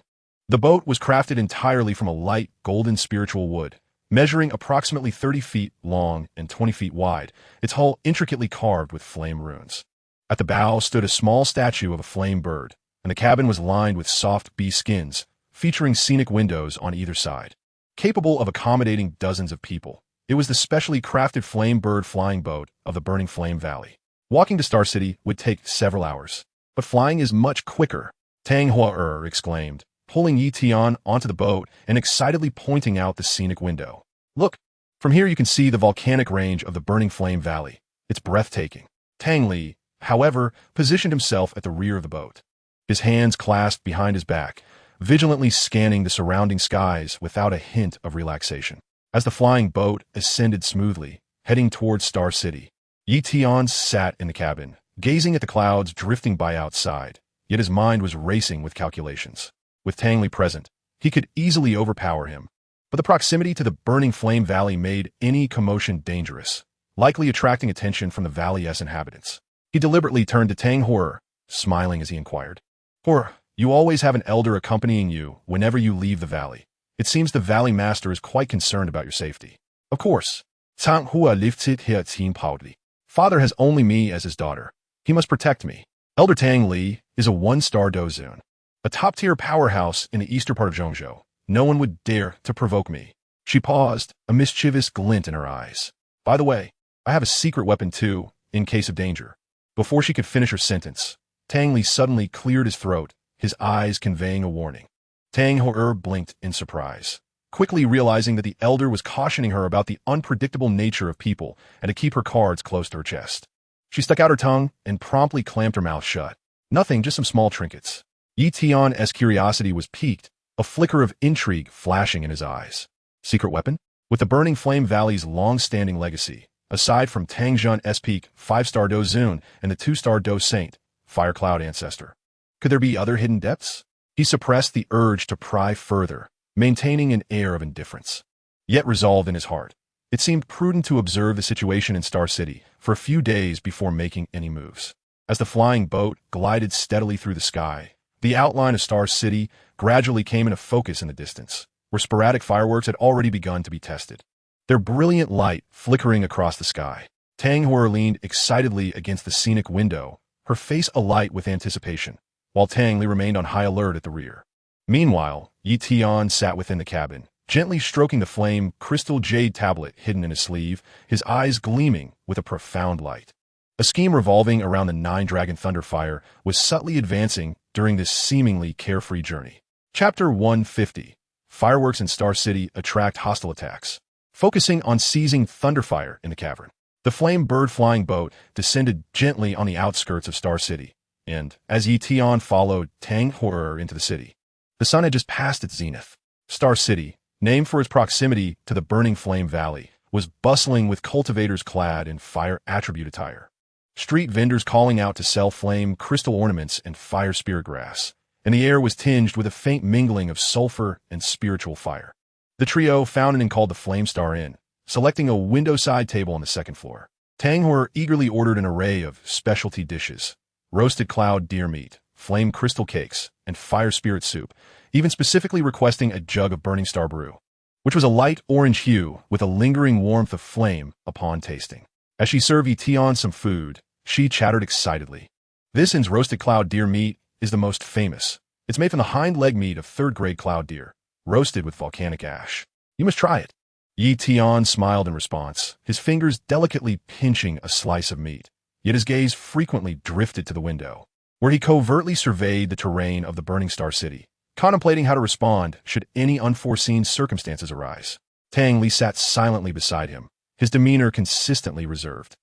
The boat was crafted entirely from a light golden spiritual wood, measuring approximately 30 feet long and 20 feet wide, its hull intricately carved with flame runes. At the bow stood a small statue of a flame bird, and the cabin was lined with soft bee skins, featuring scenic windows on either side. Capable of accommodating dozens of people, it was the specially crafted flame bird flying boat of the Burning Flame Valley. Walking to Star City would take several hours, but flying is much quicker, Tang Hou exclaimed, pulling Yi Tian onto the boat and excitedly pointing out the scenic window. "Look, from here you can see the volcanic range of the Burning Flame Valley. It's breathtaking." Tang Li, however, positioned himself at the rear of the boat, his hands clasped behind his back, vigilantly scanning the surrounding skies without a hint of relaxation. As the flying boat ascended smoothly, heading towards Star City, Yi Tian sat in the cabin, gazing at the clouds drifting by outside, yet his mind was racing with calculations. With Tang Li present, he could easily overpower him, but the proximity to the Burning Flame Valley made any commotion dangerous, likely attracting attention from the valley's inhabitants. He deliberately turned to Tang Hou, smiling as he inquired, "Hou, you always have an elder accompanying you whenever you leave the valley. It seems the valley master is quite concerned about your safety." "Of course." Tang Hou lifted her team proudly. "Father has only me as his daughter. He must protect me. Elder Tang Li is a one-star dozun, a top-tier powerhouse in the eastern part of Zhongzhou. No one would dare to provoke me." She paused, a mischievous glint in her eyes. "By the way, I have a secret weapon too, in case of danger." Before she could finish her sentence, Tang Li suddenly cleared his throat, his eyes conveying a warning. Tang Hou blinked in surprise, quickly realizing that the elder was cautioning her about the unpredictable nature of people and to keep her cards close to her chest. She stuck out her tongue and promptly clamped her mouth shut. Nothing, just some small trinkets. Yi Tian's curiosity was piqued, a flicker of intrigue flashing in his eyes. Secret weapon? With the Burning Flame Valley's long-standing legacy, aside from Tang Zhun's peak 5-star Dou Zun and the 2-star Dou Saint, Fire Cloud Ancestor. Could there be other hidden depths? He suppressed the urge to pry further, maintaining an air of indifference. Yet resolved in his heart, it seemed prudent to observe the situation in Star City for a few days before making any moves. As the flying boat glided steadily through the sky, the outline of Star City gradually came into focus in the distance, where sporadic fireworks had already begun to be tested. Their brilliant light flickering across the sky. Tang Hua leaned excitedly against the scenic window, her face alight with anticipation, while Tang Li remained on high alert at the rear. Meanwhile, Yi Tian sat within the cabin, gently stroking the flame crystal jade tablet hidden in his sleeve, his eyes gleaming with a profound light. A scheme revolving around the 9-dragon Thunderfire was subtly advancing during this seemingly carefree journey. Chapter 150. Fireworks in Star City attract hostile attacks. Focusing on seizing Thunderfire in the cavern, the flame bird flying boat descended gently on the outskirts of Star City, and, as Yi Tian followed Tang Hua into the city, the sun had just passed its zenith. Star City, named for its proximity to the Burning Flame Valley, was bustling with cultivators clad in fire attribute attire. Street vendors calling out to sell flame crystal ornaments and fire spirit grass, and the air was tinged with a faint mingling of sulfur and spiritual fire. The trio found and called the Flame Star Inn, selecting a window-side table on the second floor. Tang Hua eagerly ordered an array of specialty dishes: roasted cloud deer meat, flame crystal cakes, and fire spirit soup, even specifically requesting a jug of Burning Star brew, which was a light orange hue with a lingering warmth of flame upon tasting. As she served Yi Tian some food, she chattered excitedly. This inn's roasted cloud deer meat is the most famous. It's made from the hind leg meat of 3rd-grade cloud deer, roasted with volcanic ash. You must try it. Yi Tian smiled in response, his fingers delicately pinching a slice of meat, yet his gaze frequently drifted to the window, where he covertly surveyed the terrain of the Burning Star City, contemplating how to respond should any unforeseen circumstances arise. Tang Li sat silently beside him, his demeanor consistently reserved,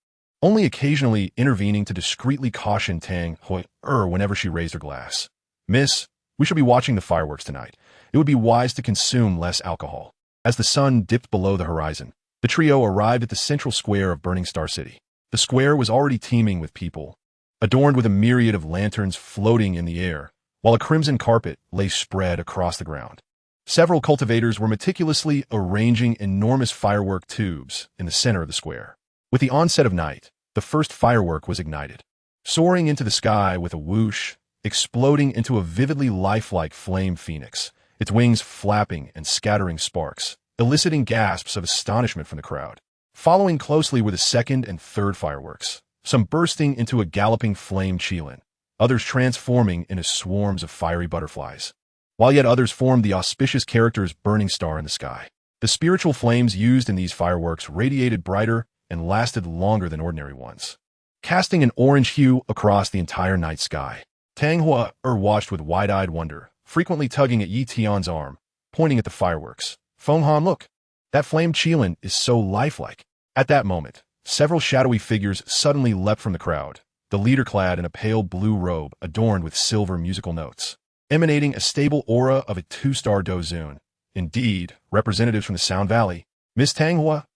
only occasionally intervening to discreetly caution Tang Hua whenever she raised her glass. "Miss, we shall be watching the fireworks tonight. It would be wise to consume less alcohol." As the sun dipped below the horizon, the trio arrived at the central square of Burning Star City. The square was already teeming with people, adorned with a myriad of lanterns floating in the air, while a crimson carpet lay spread across the ground. Several cultivators were meticulously arranging enormous firework tubes in the center of the square. With the onset of night, the first firework was ignited, soaring into the sky with a whoosh, exploding into a vividly lifelike flame phoenix, its wings flapping and scattering sparks, eliciting gasps of astonishment from the crowd. Following closely were the second and third fireworks, some bursting into a galloping flame qilin, others transforming into swarms of fiery butterflies, while yet others formed the auspicious character's burning star in the sky. The spiritual flames used in these fireworks radiated brighter and lasted longer than ordinary ones, casting an orange hue across the entire night sky. Tang Hua watched with wide-eyed wonder, frequently tugging at Yi Tian's arm, pointing at the fireworks. "Feng Han, look! That flame qilin is so lifelike." At that moment, several shadowy figures suddenly leapt from the crowd, the leader clad in a pale blue robe adorned with silver musical notes, emanating a stable aura of a 2-star Dou Zun. Indeed, representatives from the Sound Valley. "Miss Tang Hua,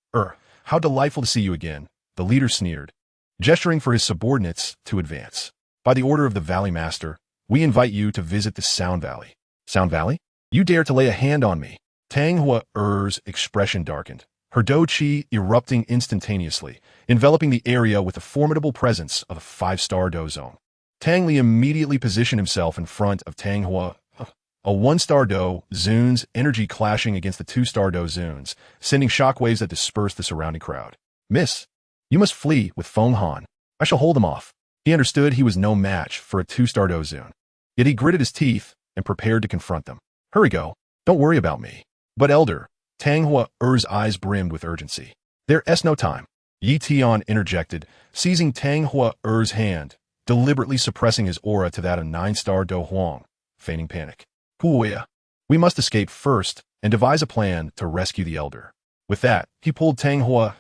how delightful to see you again," the leader sneered, gesturing for his subordinates to advance. "By the order of the Valley Master, we invite you to visit the Sound Valley." "Sound Valley? You dare to lay a hand on me?" Tang Hua's expression darkened, her Dou Qi erupting instantaneously, enveloping the area with the formidable presence of a 5-star Dou Zone. Tang Li immediately positioned himself in front of Tang Hua, a 1-star Dou Zun's energy clashing against the 2-star Dou Zun's, sending shockwaves that dispersed the surrounding crowd. "Miss, you must flee with Feng Han. I shall hold him off." He understood he was no match for a 2-star Dou Zun, yet he gritted his teeth and prepared to confront them. "Hurry, go. Don't worry about me." "But elder," Tang Hua's eyes brimmed with urgency. "There's no time." Yi Tian interjected, seizing Tang Hua's hand, deliberately suppressing his aura to that of 9-star Dou Huang, feigning panic. "Huya, we must escape first," and devise a plan to rescue the elder. With that, he pulled Tang Hua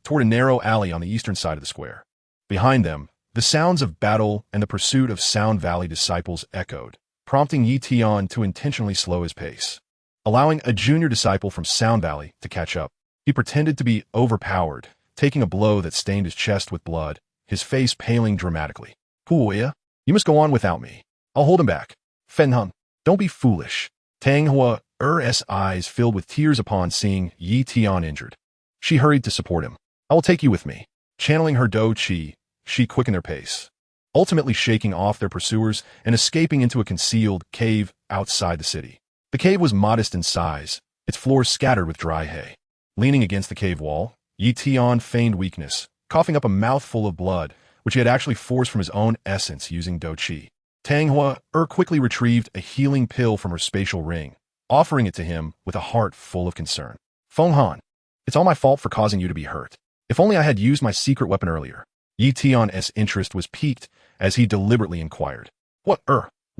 toward a narrow alley on the eastern side of the square. Behind them, the sounds of battle and the pursuit of Sound Valley disciples echoed, prompting Yi Tian to intentionally slow his pace. Allowing a junior disciple from Sound Valley to catch up, he pretended to be overpowered, taking a blow that stained his chest with blood, his face paling dramatically. Huoya, you must go on without me. I'll hold him back. Fenhun, don't be foolish. Tang Hua's eyes filled with tears upon seeing Yi Tian injured. She hurried to support him. I will take you with me. Channeling her Dou Qi, she quickened their pace, ultimately shaking off their pursuers and escaping into a concealed cave outside the city. The cave was modest in size, its floors scattered with dry hay. Leaning against the cave wall, Yi Tian feigned weakness, coughing up a mouthful of blood, which he had actually forced from his own essence using Dou Qi. Tang Hua quickly retrieved a healing pill from her spatial ring, offering it to him with a heart full of concern. Feng Han, it's all my fault for causing you to be hurt. If only I had used my secret weapon earlier. Yi Tian's interest was piqued as he deliberately inquired. What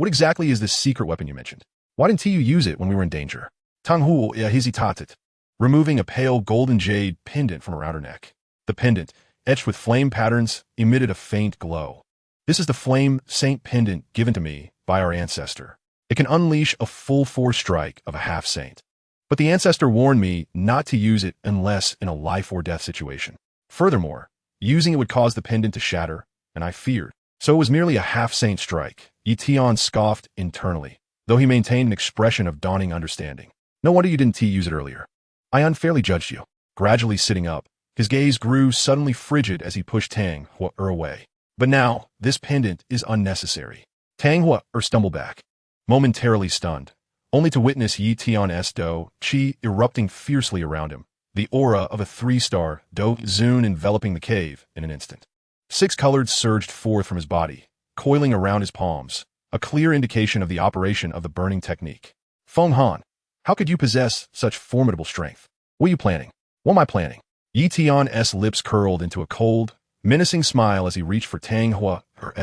exactly is this secret weapon you mentioned? Why didn't you use it when we were in danger? Tang Hu hesitated, removing a pale golden jade pendant from around her neck. The pendant, etched with flame patterns, emitted a faint glow. This is the flame saint pendant given to me by our ancestor. It can unleash a full force strike of a half-saint. But the ancestor warned me not to use it unless in a life or death situation. Furthermore, using it would cause the pendant to shatter, and I feared. So it was merely a half-saint strike. Yi Tian scoffed internally, though he maintained an expression of dawning understanding. No wonder you didn't use it earlier. I unfairly judged you. Gradually sitting up, his gaze grew suddenly frigid as he pushed Tang Hua away. But now, this pendant is unnecessary. Tang Hua stumbled back, momentarily stunned, only to witness Yi Tian's Dou Qi erupting fiercely around him, the aura of a 3-star Dou Zun enveloping the cave in an instant. 6 colors surged forth from his body, coiling around his palms, a clear indication of the operation of the burning technique. Feng Han, how could you possess such formidable strength? What are you planning? What am I planning? Yi Tian's lips curled into a cold, menacing smile as he reached for Tang Hua's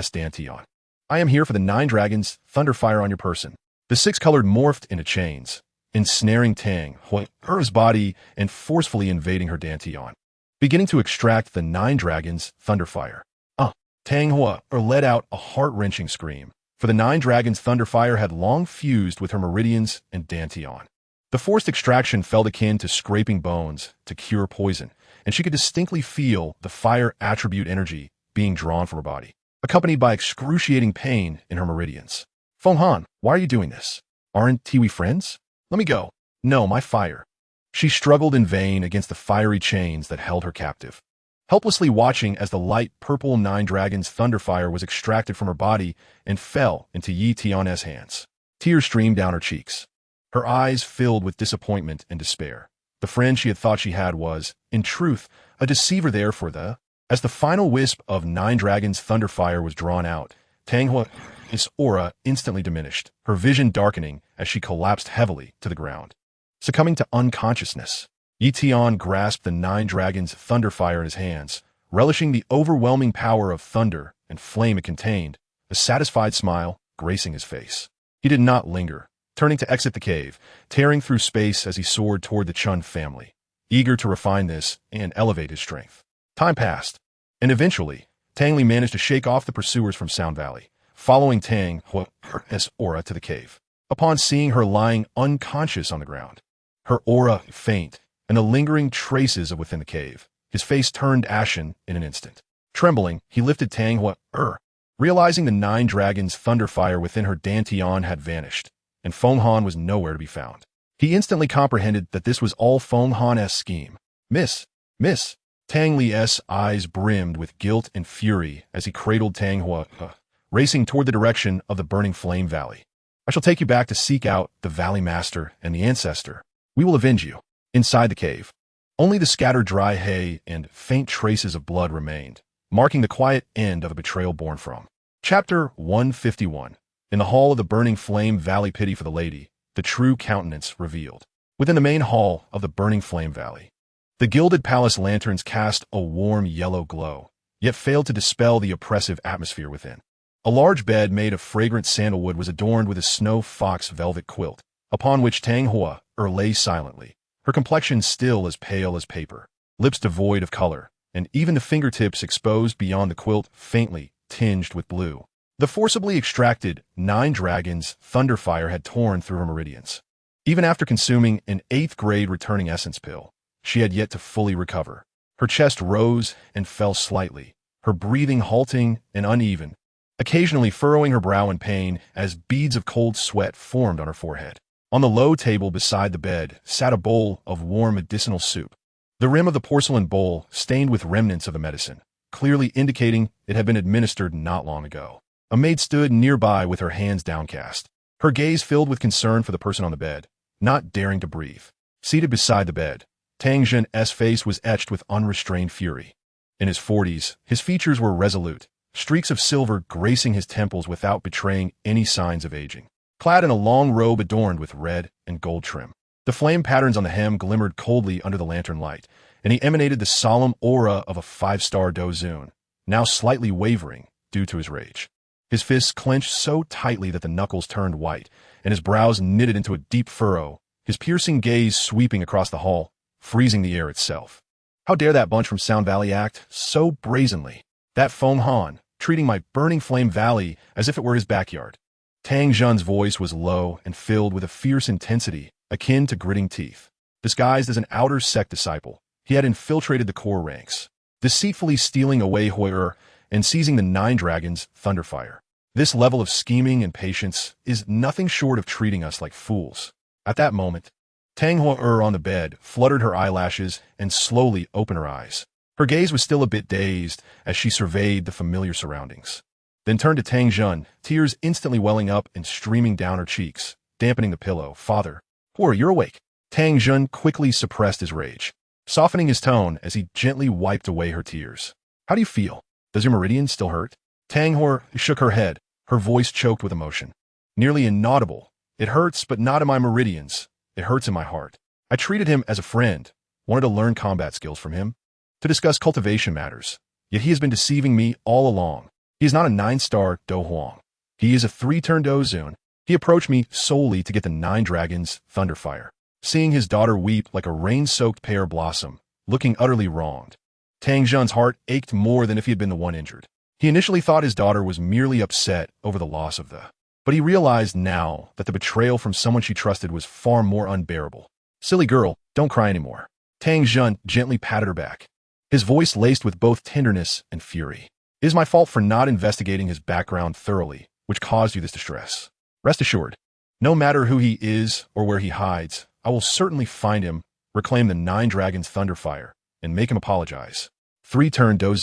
dantian. I am here for the 9 dragons, thunderfire on your person. The 6-colored morphed into chains, ensnaring Tang Hua's body and forcefully invading her dantian, beginning to extract the 9 dragons, thunderfire. Tang Hua let out a heart-wrenching scream, for the 9 dragons' thunderfire had long fused with her meridians and dantian. The forced extraction felt akin to scraping bones to cure poison, and she could distinctly feel the fire attribute energy being drawn from her body, accompanied by excruciating pain in her meridians. Feng Han, why are you doing this? Aren't we friends? Let me go. No, my fire. She struggled in vain against the fiery chains that held her captive, helplessly watching as the light purple 9 dragons' thunderfire was extracted from her body and fell into Yi Tian's hands. Tears streamed down her cheeks, her eyes filled with disappointment and despair. The friend she had thought she had was, in truth, a deceiver there for the... As the final wisp of 9 dragons' thunderfire was drawn out, Tang Hua's aura instantly diminished, her vision darkening as she collapsed heavily to the ground. Succumbing to unconsciousness, Yi Tian grasped the 9 dragons' thunderfire in his hands, relishing the overwhelming power of thunder and flame it contained, a satisfied smile gracing his face. He did not linger, turning to exit the cave, tearing through space as he soared toward the Chun family, eager to refine this and elevate his strength. Time passed, and eventually, Tang Li managed to shake off the pursuers from Sound Valley, following Tang Hua's aura to the cave. Upon seeing her lying unconscious on the ground, her aura faint, and the lingering traces of within the cave, his face turned ashen in an instant. Trembling, he lifted Tang Hua, realizing the 9 dragons' thunderfire within her dantian had vanished, and Feng Han was nowhere to be found. He instantly comprehended that this was all Feng Han's scheme. Miss! Tang Li's eyes brimmed with guilt and fury as he cradled Tang Hua, racing toward the direction of the burning flame valley. I shall take you back to seek out the Valley Master and the Ancestor. We will avenge you. Inside the cave, only the scattered dry hay and faint traces of blood remained, marking the quiet end of a betrayal born from. Chapter 151. In the hall of the burning flame valley, pity for the lady, the true countenance revealed. Within the main hall of the burning flame valley, the gilded palace lanterns cast a warm yellow glow, yet failed to dispel the oppressive atmosphere within. A large bed made of fragrant sandalwood was adorned with a snow fox velvet quilt, upon which Tang Hua lay silently, her complexion still as pale as paper, lips devoid of color, and even the fingertips exposed beyond the quilt faintly tinged with blue. The forcibly extracted 9 dragons thunderfire had torn through her meridians. Even after consuming an 8th-grade returning essence pill, she had yet to fully recover. Her chest rose and fell slightly, her breathing halting and uneven, occasionally furrowing her brow in pain as beads of cold sweat formed on her forehead. On the low table beside the bed sat a bowl of warm medicinal soup. The rim of the porcelain bowl stained with remnants of the medicine, clearly indicating it had been administered not long ago. A maid stood nearby with her hands downcast, her gaze filled with concern for the person on the bed, not daring to breathe. Seated beside the bed, Tang Zhen's face was etched with unrestrained fury. In his 40s, his features were resolute, streaks of silver gracing his temples without betraying any signs of aging. Clad in a long robe adorned with red and gold trim, the flame patterns on the hem glimmered coldly under the lantern light, and he emanated the solemn aura of a 5-star Dou, now slightly wavering due to his rage. His fists clenched so tightly that the knuckles turned white, and his brows knitted into a deep furrow, his piercing gaze sweeping across the hall, freezing the air itself. How dare that bunch from Sound Valley act so brazenly? That Feng Han, treating my burning flame valley as if it were his backyard. Tang Zhen's voice was low and filled with a fierce intensity, akin to gritting teeth. Disguised as an outer sect disciple, he had infiltrated the core ranks, deceitfully stealing away Hoi and seizing the 9 dragons' thunderfire. This level of scheming and patience is nothing short of treating us like fools. At that moment, Tang Hua on the bed fluttered her eyelashes and slowly opened her eyes. Her gaze was still a bit dazed as she surveyed the familiar surroundings. Then turned to Tang Zhen, tears instantly welling up and streaming down her cheeks, dampening the pillow. "Father, Hua, you're awake." Tang Zhen quickly suppressed his rage, softening his tone as he gently wiped away her tears. "How do you feel? Does your meridian still hurt?" Tang Hua shook her head, her voice choked with emotion. Nearly inaudible. "It hurts, but not in my meridians. It hurts in my heart. I treated him as a friend, wanted to learn combat skills from him, to discuss cultivation matters. Yet he has been deceiving me all along. He is not a 9-star Dou Huang. He is a 3-turn Dou. He approached me solely to get the 9 dragons' thunderfire." Seeing his daughter weep like a rain-soaked pear blossom, looking utterly wronged, Tang Zhen's heart ached more than if he had been the one injured. He initially thought his daughter was merely upset over the loss of the... But he realized now that the betrayal from someone she trusted was far more unbearable. "Silly girl, don't cry anymore." Tang Zhen gently patted her back, his voice laced with both tenderness and fury. "It is my fault for not investigating his background thoroughly, which caused you this distress. Rest assured, no matter who he is or where he hides, I will certainly find him, reclaim the 9 dragons' thunderfire, and make him apologize." 3-turn Dou.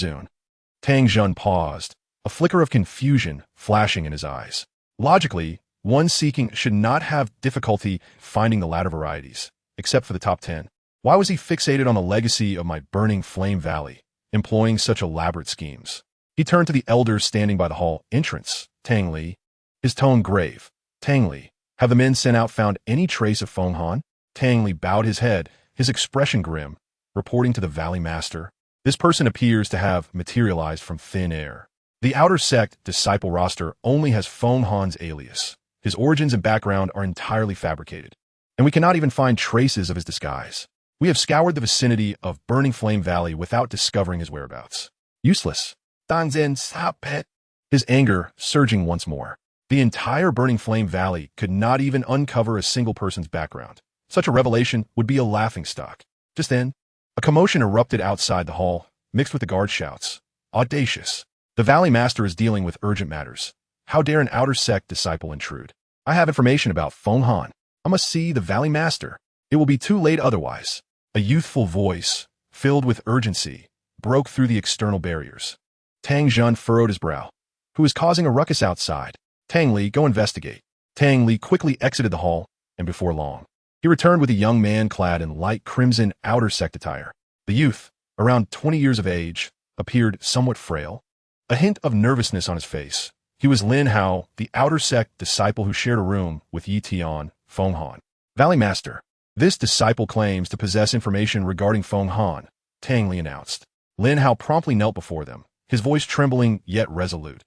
Tang Zhen paused, a flicker of confusion flashing in his eyes. Logically, one seeking should not have difficulty finding the latter varieties, except for the top 10. Why was he fixated on the legacy of my burning flame valley, employing such elaborate schemes? He turned to the elders standing by the hall entrance. "Tang Li," his tone grave. "Tang Li, have the men sent out found any trace of Feng Han?" Tang Li bowed his head, his expression grim, reporting to the Valley Master. "This person appears to have materialized from thin air. The outer sect disciple roster only has Feng Han's alias. His origins and background are entirely fabricated, and we cannot even find traces of his disguise. We have scoured the vicinity of Burning Flame Valley without discovering his whereabouts. Useless." Tang Zhen, stop it. His anger surging once more. The entire Burning Flame Valley could not even uncover a single person's background. Such a revelation would be a laughingstock. Just then, a commotion erupted outside the hall, mixed with the guard shouts. "Audacious! The Valley Master is dealing with urgent matters. How dare an outer sect disciple intrude? I have information about Feng Han. I must see the Valley Master. It will be too late otherwise." A youthful voice, filled with urgency, broke through the external barriers. Tang Zhen furrowed his brow. "Who is causing a ruckus outside? Tang Li, go investigate." Tang Li quickly exited the hall, and before long, he returned with a young man clad in light crimson outer sect attire. The youth, around 20 years of age, appeared somewhat frail, a hint of nervousness on his face. He was Lin Hao, the outer sect disciple who shared a room with Yi Tian, Feng Han. "Valley Master, this disciple claims to possess information regarding Feng Han," Tang Li announced. Lin Hao promptly knelt before them, his voice trembling yet resolute.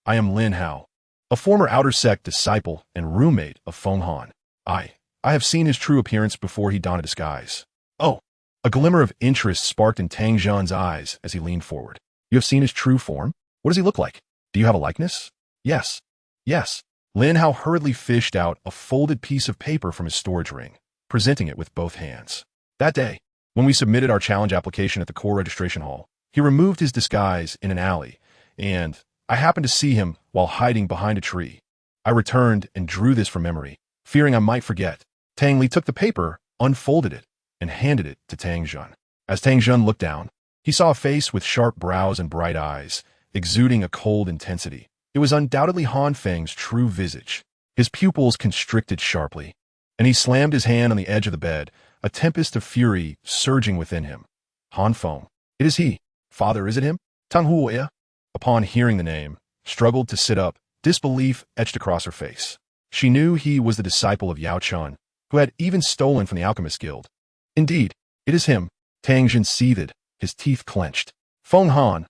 "I am Lin Hao, a former outer sect disciple and roommate of Feng Han. I I have seen his true appearance before he donned a disguise. Oh, a glimmer of interest sparked in Tang Zhan's eyes as he leaned forward. You have seen his true form? What does he look like? Do you have a likeness? Yes. Yes. Lin Hao hurriedly fished out a folded piece of paper from his storage ring, presenting it with both hands. That day, when we submitted our challenge application at the core registration hall, he removed his disguise in an alley, and I happened to see him while hiding behind a tree. I returned and drew this from memory, fearing I might forget. Tang Li took the paper, unfolded it, and handed it to Tang Zhan. As Tang Zhan looked down, he saw a face with sharp brows and bright eyes, exuding a cold intensity. It was undoubtedly Han Feng's true visage. His pupils constricted sharply, and he slammed his hand on the edge of the bed, a tempest of fury surging within him. Han Feng. It is he. Father, is it him? Tang Huoya, upon hearing the name, struggled to sit up, disbelief etched across her face. She knew he was the disciple of Yao Chun, who had even stolen from the Alchemist Guild. Indeed, it is him. Tang Zhan seethed, his teeth clenched. Han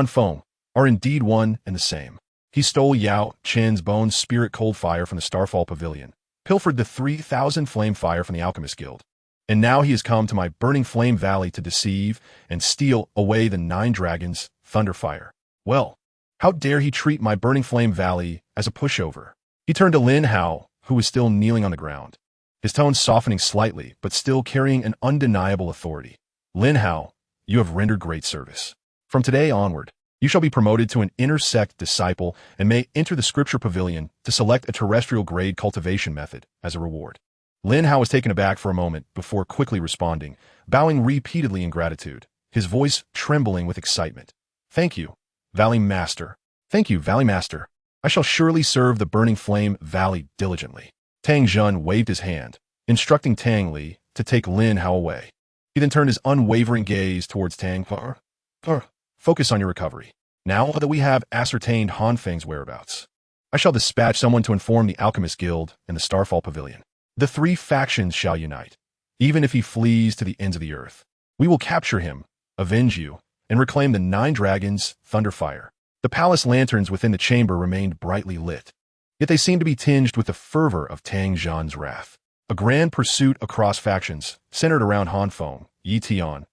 Feng, are indeed one and the same. He stole Yao Chen's bone spirit cold fire from the Starfall Pavilion, pilfered the 3,000 flame fire from the Alchemist Guild, and now he has come to my burning flame valley to deceive and steal away the 9 dragons' thunder fire. Well, how dare he treat my burning flame valley as a pushover? He turned to Lin Hao, who was still kneeling on the ground, his tone softening slightly but still carrying an undeniable authority. Lin Hao, you have rendered great service. From today onward, you shall be promoted to an inner sect disciple and may enter the scripture pavilion to select a terrestrial grade cultivation method as a reward. Lin Hao was taken aback for a moment before quickly responding, bowing repeatedly in gratitude, his voice trembling with excitement. Thank you, Valley Master. Thank you, Valley Master. I shall surely serve the Burning Flame Valley diligently. Tang Zhan waved his hand, instructing Tang Li to take Lin Hao away. He then turned his unwavering gaze towards Tang Li. Focus on your recovery. Now that we have ascertained Han Feng's whereabouts, I shall dispatch someone to inform the Alchemist Guild and the Starfall Pavilion. The 3 factions shall unite, even if he flees to the ends of the earth. We will capture him, avenge you, and reclaim the 9 dragons' thunder fire. The palace lanterns within the chamber remained brightly lit, yet they seemed to be tinged with the fervor of Tang Zhan's wrath. A grand pursuit across factions, centered around Han Feng, Tian,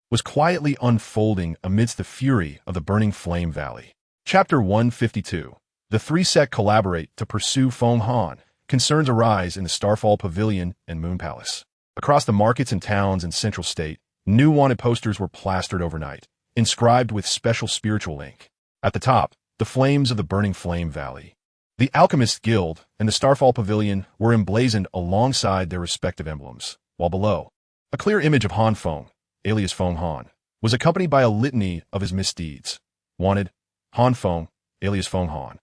was quietly unfolding amidst the fury of the Burning Flame Valley. Chapter 152. The 3 sect collaborate to pursue Feng Han. Concerns arise in the Starfall Pavilion and Moon Palace. Across the markets and towns in Central State, new wanted posters were plastered overnight, inscribed with special spiritual ink. At the top, the flames of the Burning Flame Valley. The Alchemist Guild and the Starfall Pavilion were emblazoned alongside their respective emblems, while below, a clear image of Han Feng, alias Feng Han, was accompanied by a litany of his misdeeds. Wanted, Han Feng, alias Feng Han,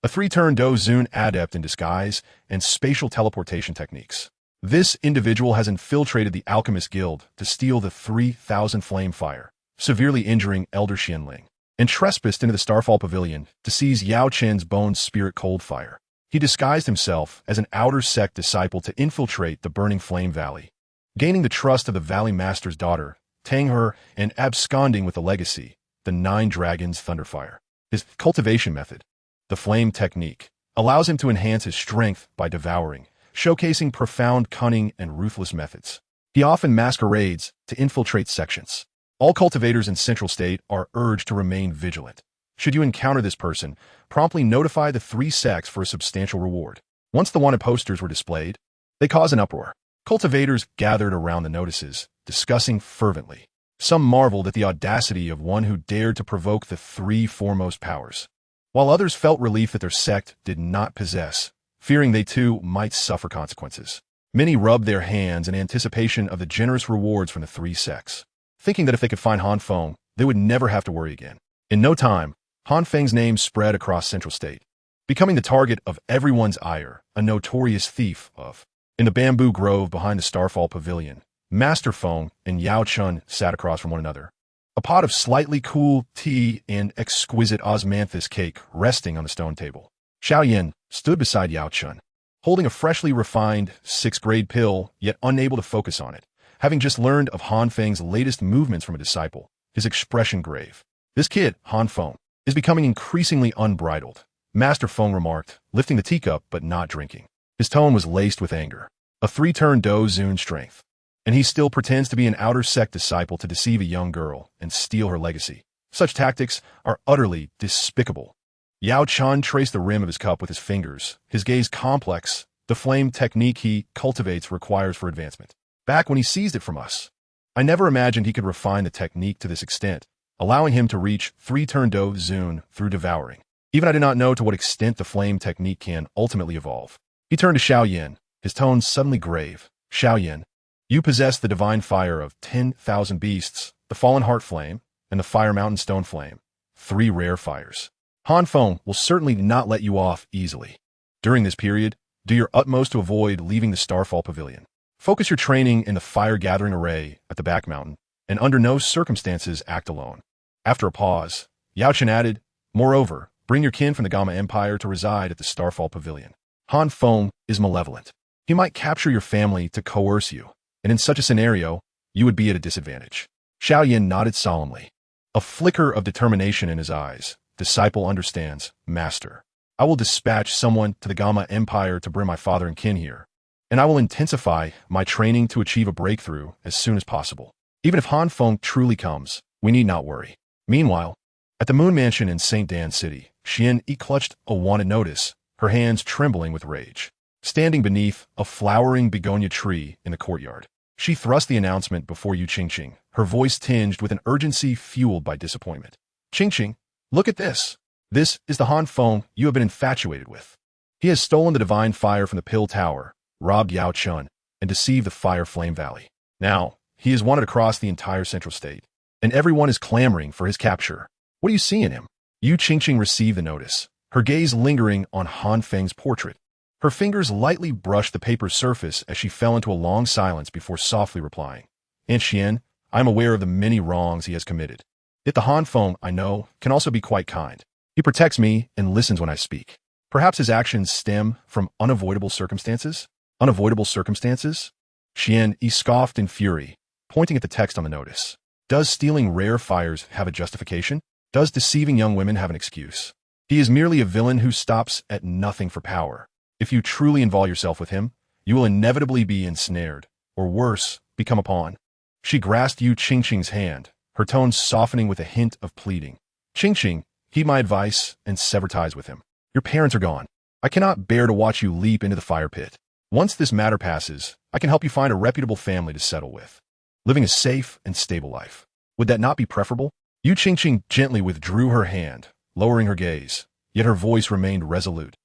a 3-turn Dou Zun adept in disguise and spatial teleportation techniques. This individual has infiltrated the Alchemist Guild to steal the 3,000 flame fire, severely injuring Elder Xianling, and trespassed into the Starfall Pavilion to seize Yao Chen's bone spirit cold fire. He disguised himself as an outer sect disciple to infiltrate the Burning Flame Valley, gaining the trust of the Valley Master's daughter, Tang He, and absconding with the legacy, the 9 dragons' thunderfire. His cultivation method, the flame technique, allows him to enhance his strength by devouring, showcasing profound cunning and ruthless methods. He often masquerades to infiltrate sections. All cultivators in Central State are urged to remain vigilant. Should you encounter this person, promptly notify the 3 sects for a substantial reward. Once the wanted posters were displayed, they caused an uproar. Cultivators gathered around the notices, discussing fervently. Some marveled at the audacity of one who dared to provoke the 3 foremost powers, while others felt relief that their sect did not possess, fearing they too might suffer consequences. Many rubbed their hands in anticipation of the generous rewards from the 3 sects, thinking that if they could find Han Feng, they would never have to worry again. In no time, Han Feng's name spread across Central State, becoming the target of everyone's ire, a notorious thief of. In the bamboo grove behind the Starfall Pavilion, Master Feng and Yao Chun sat across from one another, a pot of slightly cool tea and exquisite osmanthus cake resting on the stone table. Xiao Yan stood beside Yao Chun, holding a freshly refined 6th-grade pill, yet unable to focus on it, having just learned of Han Feng's latest movements from a disciple, his expression grave. This kid, Han Feng, is becoming increasingly unbridled, Master Feng remarked, lifting the teacup but not drinking. His tone was laced with anger. a 3-turn Dou Zun strength. And he still pretends to be an outer sect disciple to deceive a young girl and steal her legacy. Such tactics are utterly despicable. Yao Chan traced the rim of his cup with his fingers, his gaze complex. The flame technique he cultivates requires for advancement. Back when he seized it from us, I never imagined he could refine the technique to this extent, allowing him to reach 3-turn Dou Zun through devouring. Even I did not know to what extent the flame technique can ultimately evolve. He turned to Xiao Yan, his tone suddenly grave. Xiao Yan, you possess the divine fire of 10,000 beasts, the fallen heart flame, and the fire mountain stone flame. 3 rare fires. Han Feng will certainly not let you off easily. During this period, do your utmost to avoid leaving the Starfall Pavilion. Focus your training in the fire-gathering array at the back mountain, and under no circumstances act alone. After a pause, Yao Chen added, moreover, bring your kin from the Gamma Empire to reside at the Starfall Pavilion. Han Feng is malevolent. He might capture your family to coerce you, and in such a scenario, you would be at a disadvantage. Xiao Yan nodded solemnly. A flicker of determination in his eyes. Disciple understands, master. I will dispatch someone to the Gamma Empire to bring my father and kin here, and I will intensify my training to achieve a breakthrough as soon as possible. Even if Han Feng truly comes, we need not worry. Meanwhile, at the Moon Mansion in St. Dan City, Xian Yi clutched a wanted notice, her hands trembling with rage. Standing beneath a flowering begonia tree in the courtyard, she thrust the announcement before Yu Qingqing, her voice tinged with an urgency fueled by disappointment. Qingqing, look at this. This is the Han Feng you have been infatuated with. He has stolen the divine fire from the Pill Tower, robbed Yao Chun, and deceived the Fire Flame Valley. Now, he is wanted across the entire Central State, and everyone is clamoring for his capture. What do you see in him? Yu Qingqing received the notice, her gaze lingering on Han Feng's portrait. Her fingers lightly brushed the paper's surface as she fell into a long silence before softly replying. Aunt Xian, I am aware of the many wrongs he has committed. Yet the Han Feng, I know, can also be quite kind. He protects me and listens when I speak. Perhaps his actions stem from unavoidable circumstances? Unavoidable circumstances? Xian Yi scoffed in fury, pointing at the text on the notice. Does stealing rare fires have a justification? Does deceiving young women have an excuse? He is merely a villain who stops at nothing for power. If you truly involve yourself with him, you will inevitably be ensnared, or worse, become a pawn. She grasped Yu Qingqing's hand, her tone softening with a hint of pleading. Qingqing, heed my advice and sever ties with him. Your parents are gone. I cannot bear to watch you leap into the fire pit. Once this matter passes, I can help you find a reputable family to settle with, living a safe and stable life. Would that not be preferable? Yu Qingqing gently withdrew her hand, lowering her gaze, yet her voice remained resolute.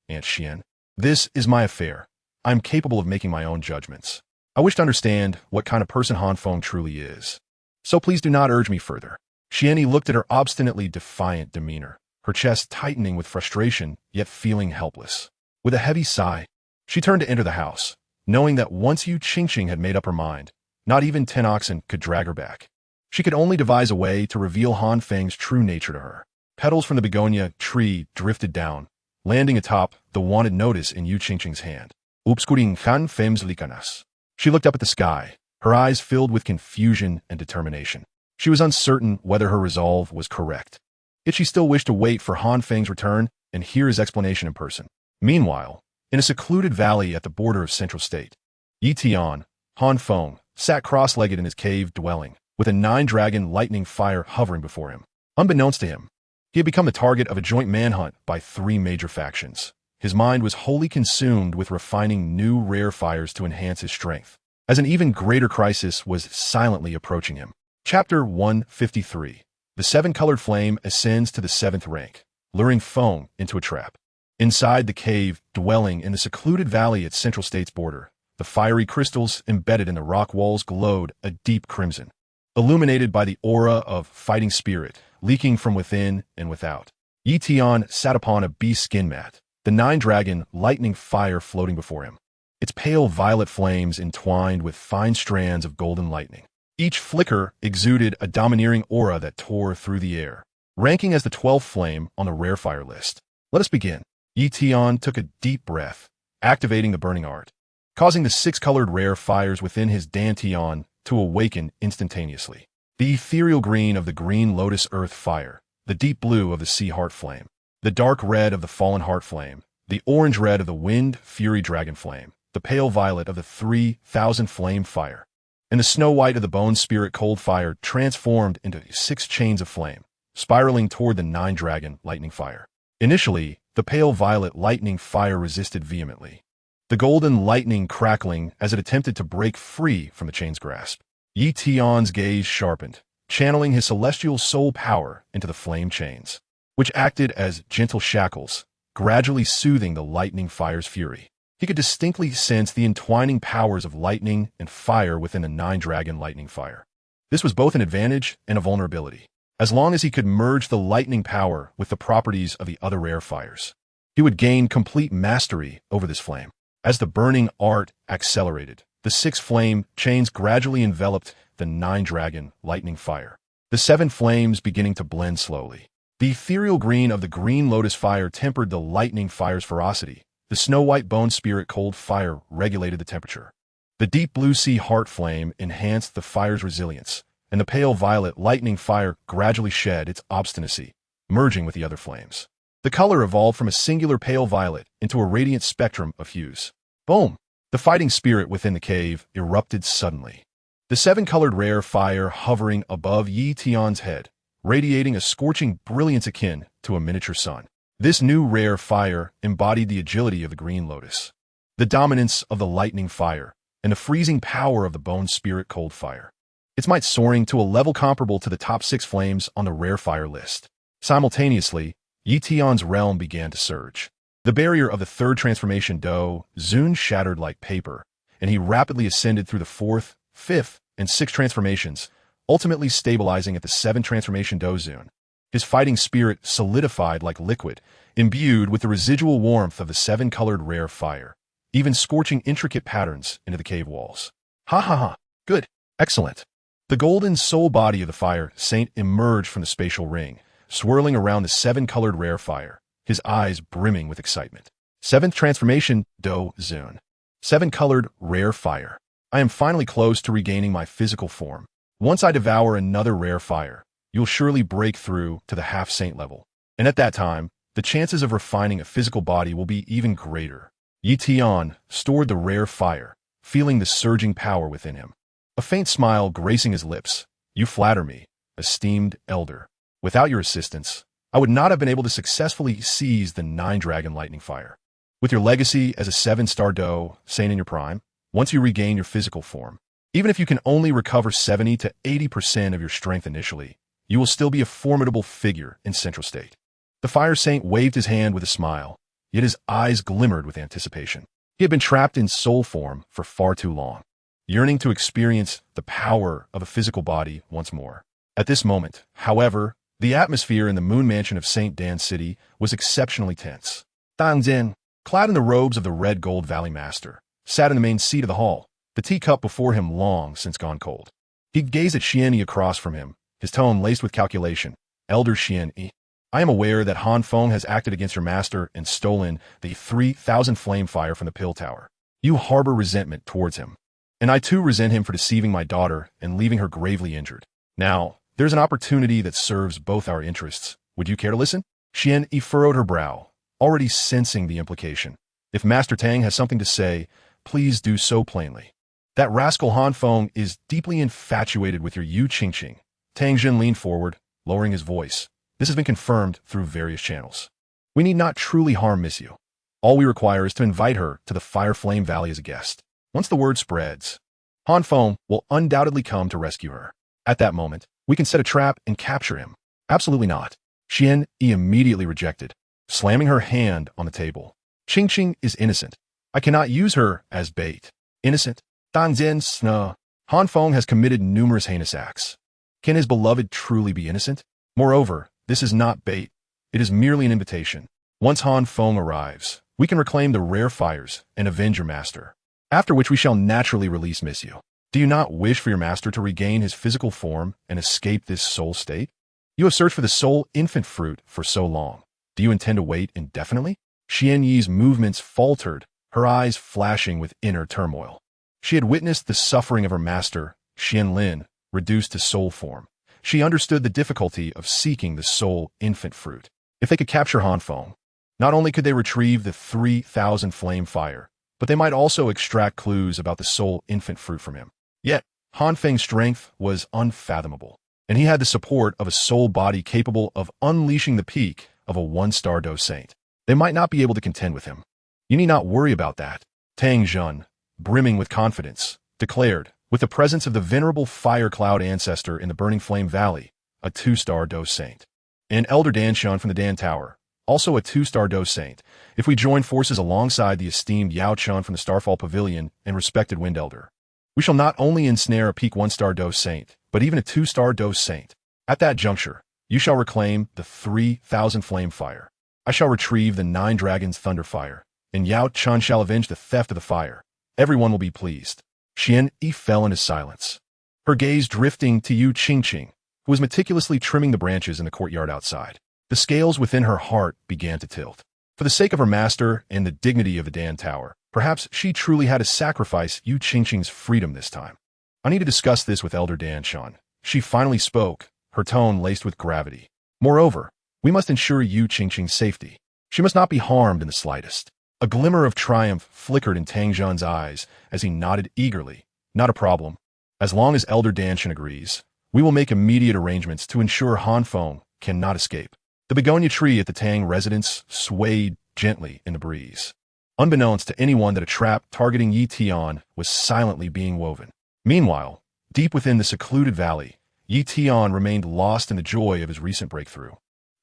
Aunt Xian, this is my affair. I am capable of making my own judgments. I wish to understand what kind of person Han Feng truly is. So please do not urge me further. Xian Yi looked at her obstinately defiant demeanor, her chest tightening with frustration, yet feeling helpless. With a heavy sigh, she turned to enter the house, knowing that once Yu Qingqing had made up her mind, not even 10 oxen could drag her back. She could only devise a way to reveal Han Feng's true nature to her. Petals from the begonia tree drifted down, landing atop the wanted notice in Yu Qingqing's hand. Obscuring Han Feng's likanas. She looked up at the sky, her eyes filled with confusion and determination. She was uncertain whether her resolve was correct. Yet she still wished to wait for Han Feng's return and hear his explanation in person. Meanwhile, in a secluded valley at the border of Central State, Tian, Han Feng, sat cross-legged in his cave dwelling, with a 9-dragon lightning fire hovering before him. Unbeknownst to him, he had become the target of a joint manhunt by 3 major factions. His mind was wholly consumed with refining new rare fires to enhance his strength, as an even greater crisis was silently approaching him. Chapter 153. The 7-colored flame ascends to the 7th rank, luring Feng into a trap. Inside the cave, dwelling in the secluded valley at Central State's border, the fiery crystals embedded in the rock walls glowed a deep crimson, illuminated by the aura of fighting spirit leaking from within and without. Tian sat upon a beast skin mat, the 9-dragon lightning fire floating before him, its pale violet flames entwined with fine strands of golden lightning. Each flicker exuded a domineering aura that tore through the air, ranking as the 12th flame on the rare fire list. Let us begin. Tian took a deep breath, activating the burning art, causing the 6-colored rare fires within his dantian to awaken instantaneously. The ethereal green of the green lotus earth fire, the deep blue of the sea heart flame, the dark red of the fallen heart flame, the orange red of the wind fury dragon flame, the pale violet of the 3,000 flame fire, and the snow white of the bone spirit cold fire transformed into 6 chains of flame, spiraling toward the 9-dragon lightning fire. Initially, the pale violet lightning fire resisted vehemently, the golden lightning crackling as it attempted to break free from the chain's grasp. Yi Tian's gaze sharpened, channeling his celestial soul power into the flame chains, which acted as gentle shackles, gradually soothing the lightning fire's fury. He could distinctly sense the entwining powers of lightning and fire within the 9-dragon lightning fire. This was both an advantage and a vulnerability. As long as he could merge the lightning power with the properties of the other rare fires, he would gain complete mastery over this flame. As the burning art accelerated, the 6 flame chains gradually enveloped the 9-dragon lightning fire, the 7 flames beginning to blend slowly. The ethereal green of the green lotus fire tempered the lightning fire's ferocity. The snow-white bone spirit cold fire regulated the temperature. The deep blue sea heart flame enhanced the fire's resilience, and the pale violet lightning fire gradually shed its obstinacy, merging with the other flames. The color evolved from a singular pale violet into a radiant spectrum of hues. Boom! The fighting spirit within the cave erupted suddenly. The 7-colored rare fire hovering above Yi Tian's head, radiating a scorching brilliance akin to a miniature sun. This new rare fire embodied the agility of the green lotus, the dominance of the lightning fire, and the freezing power of the bone spirit cold fire. Its might soaring to a level comparable to the top 6 flames on the rare fire list. Simultaneously, Yi Tian's realm began to surge. The barrier of the 3rd transformation Dou Zun shattered like paper, and he rapidly ascended through the 4th, 5th, and 6th transformations, ultimately stabilizing at the 7th transformation Dou Zun. His fighting spirit solidified like liquid, imbued with the residual warmth of the 7-colored rare fire, even scorching intricate patterns into the cave walls. Ha ha ha! Good! Excellent! The golden soul body of the fire saint emerged from the spatial ring, swirling around the 7-colored rare fire, his eyes brimming with excitement. 7th transformation Dou Zun. 7-colored rare fire. I am finally close to regaining my physical form. Once I devour another rare fire, you'll surely break through to the half-saint level. And at that time, the chances of refining a physical body will be even greater. Yi Tian stored the rare fire, feeling the surging power within him. A faint smile gracing his lips. You flatter me, esteemed elder. Without your assistance, I would not have been able to successfully seize the 9-dragon lightning fire. With your legacy as a 7-star Dou saint in your prime, once you regain your physical form, even if you can only recover 70 to 80% of your strength initially, you will still be a formidable figure in Central State. The fire saint waved his hand with a smile, yet his eyes glimmered with anticipation. He had been trapped in soul form for far too long, yearning to experience the power of a physical body once more. At this moment, however, the atmosphere in the moon mansion of St. Dan City was exceptionally tense. Dang Zhen, clad in the robes of the Red Gold Valley Master, sat in the main seat of the hall, the teacup before him long since gone cold. He gazed at Xian Yi across from him, his tone laced with calculation. Elder Xian Yi, I am aware that Han Feng has acted against your master and stolen the 3,000 flame fire from the Pill Tower. You harbor resentment towards him. And I too resent him for deceiving my daughter and leaving her gravely injured. Now, there's an opportunity that serves both our interests. Would you care to listen? Xian Yi furrowed her brow, already sensing the implication. If Master Tang has something to say, please do so plainly. That rascal Han Feng is deeply infatuated with your Yu Qingqing. Tang Jin leaned forward, lowering his voice. This has been confirmed through various channels. We need not truly harm Miss Yu. All we require is to invite her to the Fire Flame Valley as a guest. Once the word spreads, Han Feng will undoubtedly come to rescue her. At that moment, we can set a trap and capture him. Absolutely not. Xian Yi immediately rejected, slamming her hand on the table. Qingqing is innocent. I cannot use her as bait. Innocent? Dan Zhen Sna. Han Feng has committed numerous heinous acts. Can his beloved truly be innocent? Moreover, this is not bait. It is merely an invitation. Once Han Feng arrives, we can reclaim the rare fires and avenge your master. After which we shall naturally release Miss Yu. Do you not wish for your master to regain his physical form and escape this soul state? You have searched for the soul infant fruit for so long. Do you intend to wait indefinitely? Xian Yi's movements faltered, her eyes flashing with inner turmoil. She had witnessed the suffering of her master, Xian Lin, reduced to soul form. She understood the difficulty of seeking the soul infant fruit. If they could capture Han Feng, not only could they retrieve the 3,000 flame fire, but they might also extract clues about the soul infant fruit from him. Yet, Han Feng's strength was unfathomable, and he had the support of a soul body capable of unleashing the peak of a one-star Dou Saint. They might not be able to contend with him. You need not worry about that, Tang Jun, brimming with confidence, declared, with the presence of the venerable fire cloud ancestor in the Burning Flame Valley, a 2-star Dou Saint. And Elder Danshan from the Dan Tower, also a 2-star Dou Saint, if we join forces alongside the esteemed Yao Chun from the Starfall Pavilion and respected Wind Elder. We shall not only ensnare a peak 1-star Dou Saint, but even a 2-star Dou Saint. At that juncture, you shall reclaim the 3,000 flame fire. I shall retrieve the 9 dragons thunder fire, and Yao Chun shall avenge the theft of the fire. Everyone will be pleased. Xian Yi fell into silence, her gaze drifting to Yu Qingqing, who was meticulously trimming the branches in the courtyard outside. The scales within her heart began to tilt. For the sake of her master and the dignity of the Dan Tower, perhaps she truly had to sacrifice Yu Qingqing's freedom this time. I need to discuss this with Elder Danshan. She finally spoke, her tone laced with gravity. Moreover, we must ensure Yu Qingqing's safety. She must not be harmed in the slightest. A glimmer of triumph flickered in Tang Zhan's eyes as he nodded eagerly. Not a problem. As long as Elder Danshan agrees, we will make immediate arrangements to ensure Han Feng cannot escape. The begonia tree at the Tang residence swayed gently in the breeze. Unbeknownst to anyone that a trap targeting Yi Tian was silently being woven. Meanwhile, deep within the secluded valley, Yi Tian remained lost in the joy of his recent breakthrough.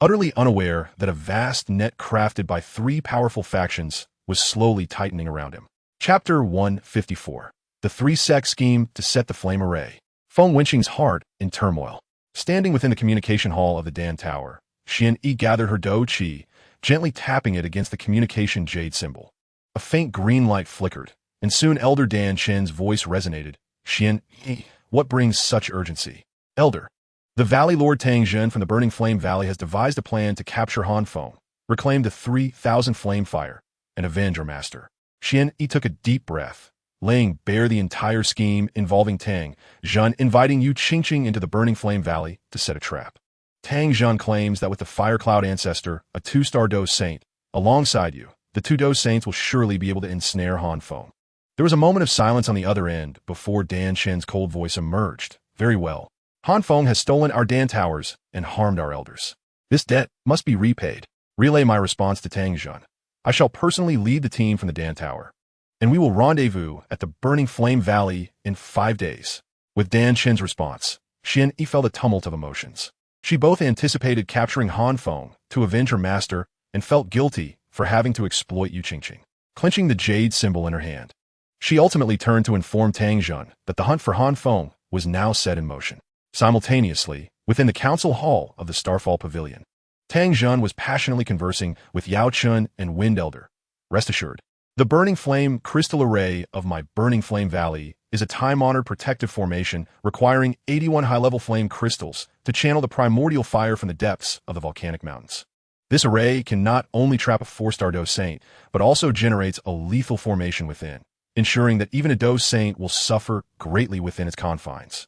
Utterly unaware that a vast net crafted by 3 powerful factions was slowly tightening around him. Chapter 154. The 3-sect scheme to set the flame array. Feng Wenqing's heart in turmoil. Standing within the communication hall of the Dan Tower, Xian Yi gathered her Dou Qi, gently tapping it against the communication jade symbol. A faint green light flickered, and soon Elder Dan Shen's voice resonated. Xian Yi, what brings such urgency? Elder. The Valley Lord Tang Zhen from the Burning Flame Valley has devised a plan to capture Han Feng, reclaim the 3,000 flame fire, and avenge our master. Xian Yi took a deep breath, laying bare the entire scheme involving Tang Zhen inviting Yu Qingqing into the Burning Flame Valley to set a trap. Tang Zhen claims that with the Fire Cloud ancestor, a 2-star Dou Saint, alongside you, the 2 Dou Saints will surely be able to ensnare Han Feng. There was a moment of silence on the other end before Dan Shen's cold voice emerged. Very well. Han Feng has stolen our Dan Towers and harmed our elders. This debt must be repaid. Relay my response to Tang Zhen. I shall personally lead the team from the Dan Tower, and we will rendezvous at the Burning Flame Valley in 5 days. With Dan Shen's response, Xian Yi felt a tumult of emotions. She both anticipated capturing Han Feng to avenge her master and felt guilty for having to exploit Yu Qingqing. Clenching the jade symbol in her hand, she ultimately turned to inform Tang Zhen that the hunt for Han Feng was now set in motion. Simultaneously, within the council hall of the Starfall Pavilion, Tang Zhen was passionately conversing with Yao Chun and Wind Elder. Rest assured, the Burning Flame crystal array of my Burning Flame Valley is a time-honored protective formation requiring 81 high-level flame crystals to channel the primordial fire from the depths of the volcanic mountains. This array can not only trap a 4-star Dou Saint, but also generates a lethal formation within, ensuring that even a Dou Saint will suffer greatly within its confines.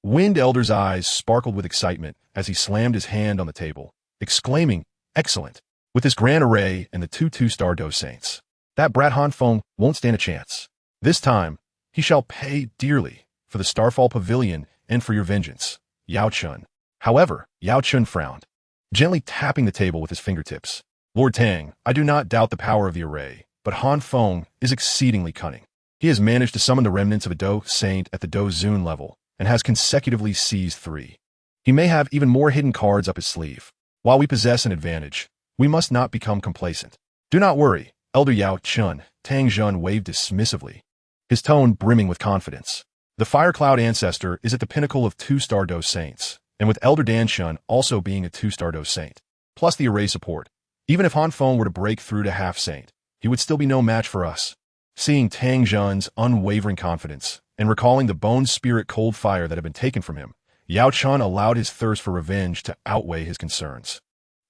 Wind Elder's eyes sparkled with excitement as he slammed his hand on the table, exclaiming, "Excellent! With this grand array and the 2-star Dou Saints, that brat Han Feng won't stand a chance. This time, he shall pay dearly for the Starfall Pavilion and for your vengeance, Yao Chun." However, Yao Chun frowned, gently tapping the table with his fingertips. "Lord Tang, I do not doubt the power of the array, but Han Feng is exceedingly cunning. He has managed to summon the remnants of a Dou Saint at the Dou Zun level, and has consecutively seized 3. He may have even more hidden cards up his sleeve. While we possess an advantage, we must not become complacent. Do not worry, Elder Yao Chun," Tang Zhen waved dismissively, his tone brimming with confidence. "The Fire Cloud ancestor is at the pinnacle of 2-star Dou Saints, and with Elder Danshan also being a 2-star Dou Saint, plus the array support, even if Han Feng were to break through to half Saint, he would still be no match for us." Seeing Tang Zhen's unwavering confidence, and recalling the bone spirit cold fire that had been taken from him, Yao Chun allowed his thirst for revenge to outweigh his concerns.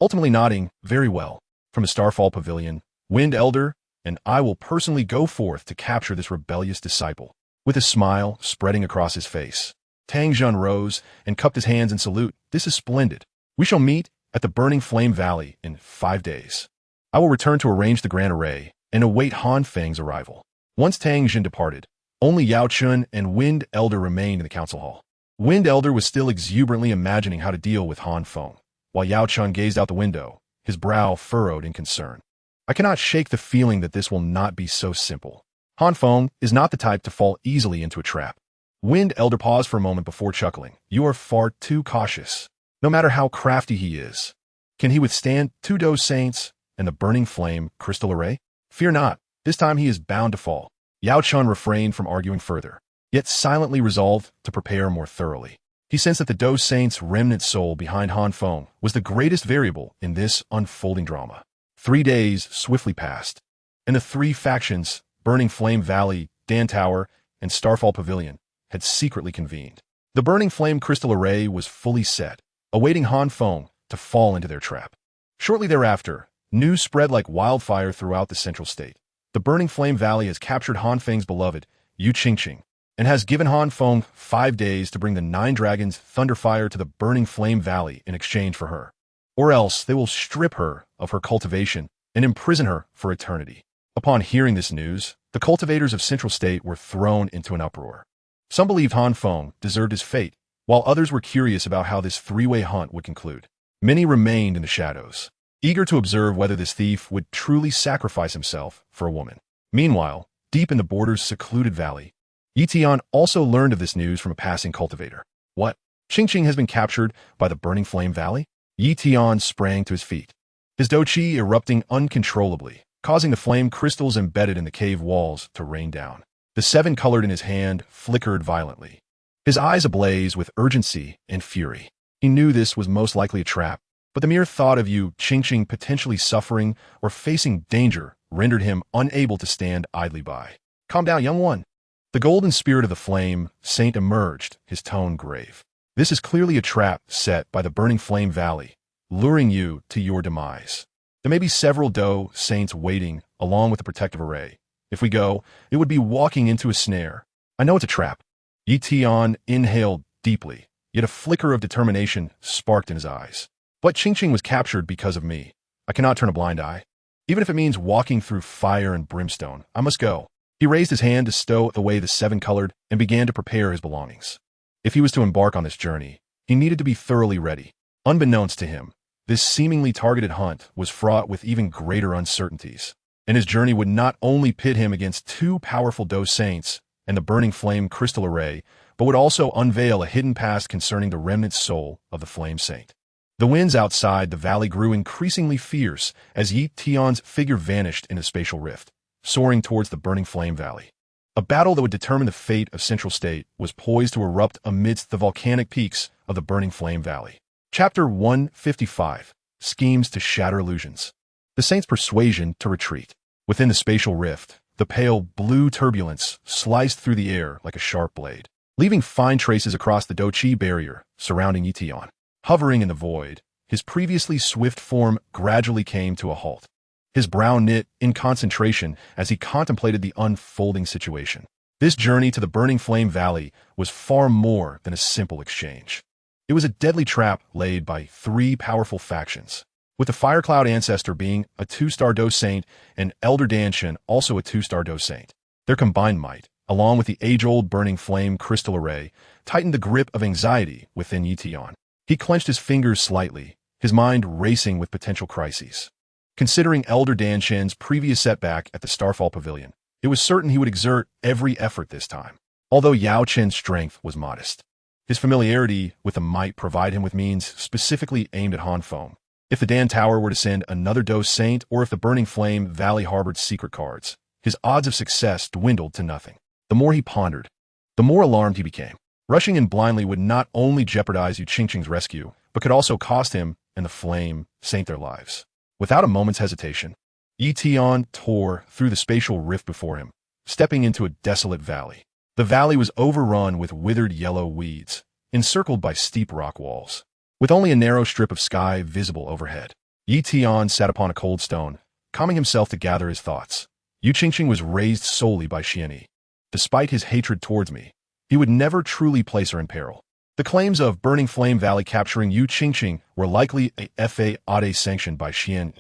Ultimately nodding, "Very well. From the Starfall Pavilion, Wind Elder, and I will personally go forth to capture this rebellious disciple." With a smile spreading across his face, Tang Zhen rose and cupped his hands in salute. "This is splendid. We shall meet at the Burning Flame Valley in 5 days. I will return to arrange the grand array and await Han Feng's arrival." Once Tang Jin departed, only Yao Chun and Wind Elder remained in the council hall. Wind Elder was still exuberantly imagining how to deal with Han Feng, while Yao Chun gazed out the window, his brow furrowed in concern. I cannot shake the feeling that this will not be so simple. Han Feng is not the type to fall easily into a trap. Wind Elder paused for a moment before chuckling. You are far too cautious. No matter how crafty he is, can he withstand 2 Dou Saints and the burning flame crystal array? Fear not, this time he is bound to fall. Yao Chun refrained from arguing further, yet silently resolved to prepare more thoroughly. He sensed that the Dou Saint's remnant soul behind Han Feng was the greatest variable in this unfolding drama. 3 days swiftly passed, and the 3 factions, Burning Flame Valley, Dan Tower, and Starfall Pavilion, had secretly convened. The Burning Flame crystal array was fully set, awaiting Han Feng to fall into their trap. Shortly thereafter, news spread like wildfire throughout the central state. The Burning Flame Valley has captured Han Feng's beloved, Yu Qingqing, and has given Han Feng 5 days to bring the 9 dragons Thunderfire to the Burning Flame Valley in exchange for her. Or else they will strip her of her cultivation and imprison her for eternity. Upon hearing this news, the cultivators of Central State were thrown into an uproar. Some believed Han Feng deserved his fate, while others were curious about how this 3-way hunt would conclude. Many remained in the shadows, eager to observe whether this thief would truly sacrifice himself for a woman. Meanwhile, deep in the border's secluded valley, Tian also learned of this news from a passing cultivator. What? Qingqing has been captured by the Burning Flame Valley? Tian sprang to his feet, his Dou Qi erupting uncontrollably, causing the flame crystals embedded in the cave walls to rain down. The 7 colored in his hand flickered violently, his eyes ablaze with urgency and fury. He knew this was most likely a trap, but the mere thought of Yu Qingqing potentially suffering or facing danger rendered him unable to stand idly by. Calm down, young one. The golden spirit of the flame saint emerged, his tone grave. This is clearly a trap set by the Burning Flame Valley, luring you to your demise. There may be several Dou Saints waiting along with the protective array. If we go, it would be walking into a snare. I know it's a trap. Tian inhaled deeply, yet a flicker of determination sparked in his eyes. But Qingqing was captured because of me. I cannot turn a blind eye. Even if it means walking through fire and brimstone, I must go. He raised his hand to stow away the 7 colored and began to prepare his belongings. If he was to embark on this journey, he needed to be thoroughly ready. Unbeknownst to him, this seemingly targeted hunt was fraught with even greater uncertainties, and his journey would not only pit him against 2 powerful Dou Saints and the Burning Flame crystal array, but would also unveil a hidden past concerning the remnant soul of the Flame Saint. The winds outside the valley grew increasingly fierce as Tian's figure vanished in a spatial rift, soaring towards the Burning Flame Valley. A battle that would determine the fate of Central State was poised to erupt amidst the volcanic peaks of the Burning Flame Valley. Chapter 155, Schemes to Shatter Illusions. The Saint's persuasion to retreat. Within the spatial rift, the pale blue turbulence sliced through the air like a sharp blade, leaving fine traces across the Dou Qi barrier surrounding Tian. Hovering in the void, his previously swift form gradually came to a halt, his brow knit in concentration as he contemplated the unfolding situation. This journey to the Burning Flame Valley was far more than a simple exchange. It was a deadly trap laid by 3 powerful factions, with the Firecloud ancestor being a 2-star Dou Saint and Elder Danshan also a 2-star Dou Saint. Their combined might, along with the age-old Burning Flame crystal array, tightened the grip of anxiety within Tian. He clenched his fingers slightly, his mind racing with potential crises. Considering Elder Danshan's previous setback at the Starfall Pavilion, it was certain he would exert every effort this time, although Yao Chen's strength was modest. His familiarity with the might provided him with means specifically aimed at Han Feng. If the Dan Tower were to send another Dou Saint, or if the Burning Flame Valley harbored secret cards, his odds of success dwindled to nothing. The more he pondered, the more alarmed he became. Rushing in blindly would not only jeopardize Yu Qingqing's rescue, but could also cost him and the Flame Saint their lives. Without a moment's hesitation, Tian tore through the spatial rift before him, stepping into a desolate valley. The valley was overrun with withered yellow weeds, encircled by steep rock walls, with only a narrow strip of sky visible overhead. Tian sat upon a cold stone, calming himself to gather his thoughts. Yu Qingqing was raised solely by Xian. Despite his hatred towards me, he would never truly place her in peril. The claims of Burning Flame Valley capturing Yu Qingqing were likely a FA sanctioned by Xian,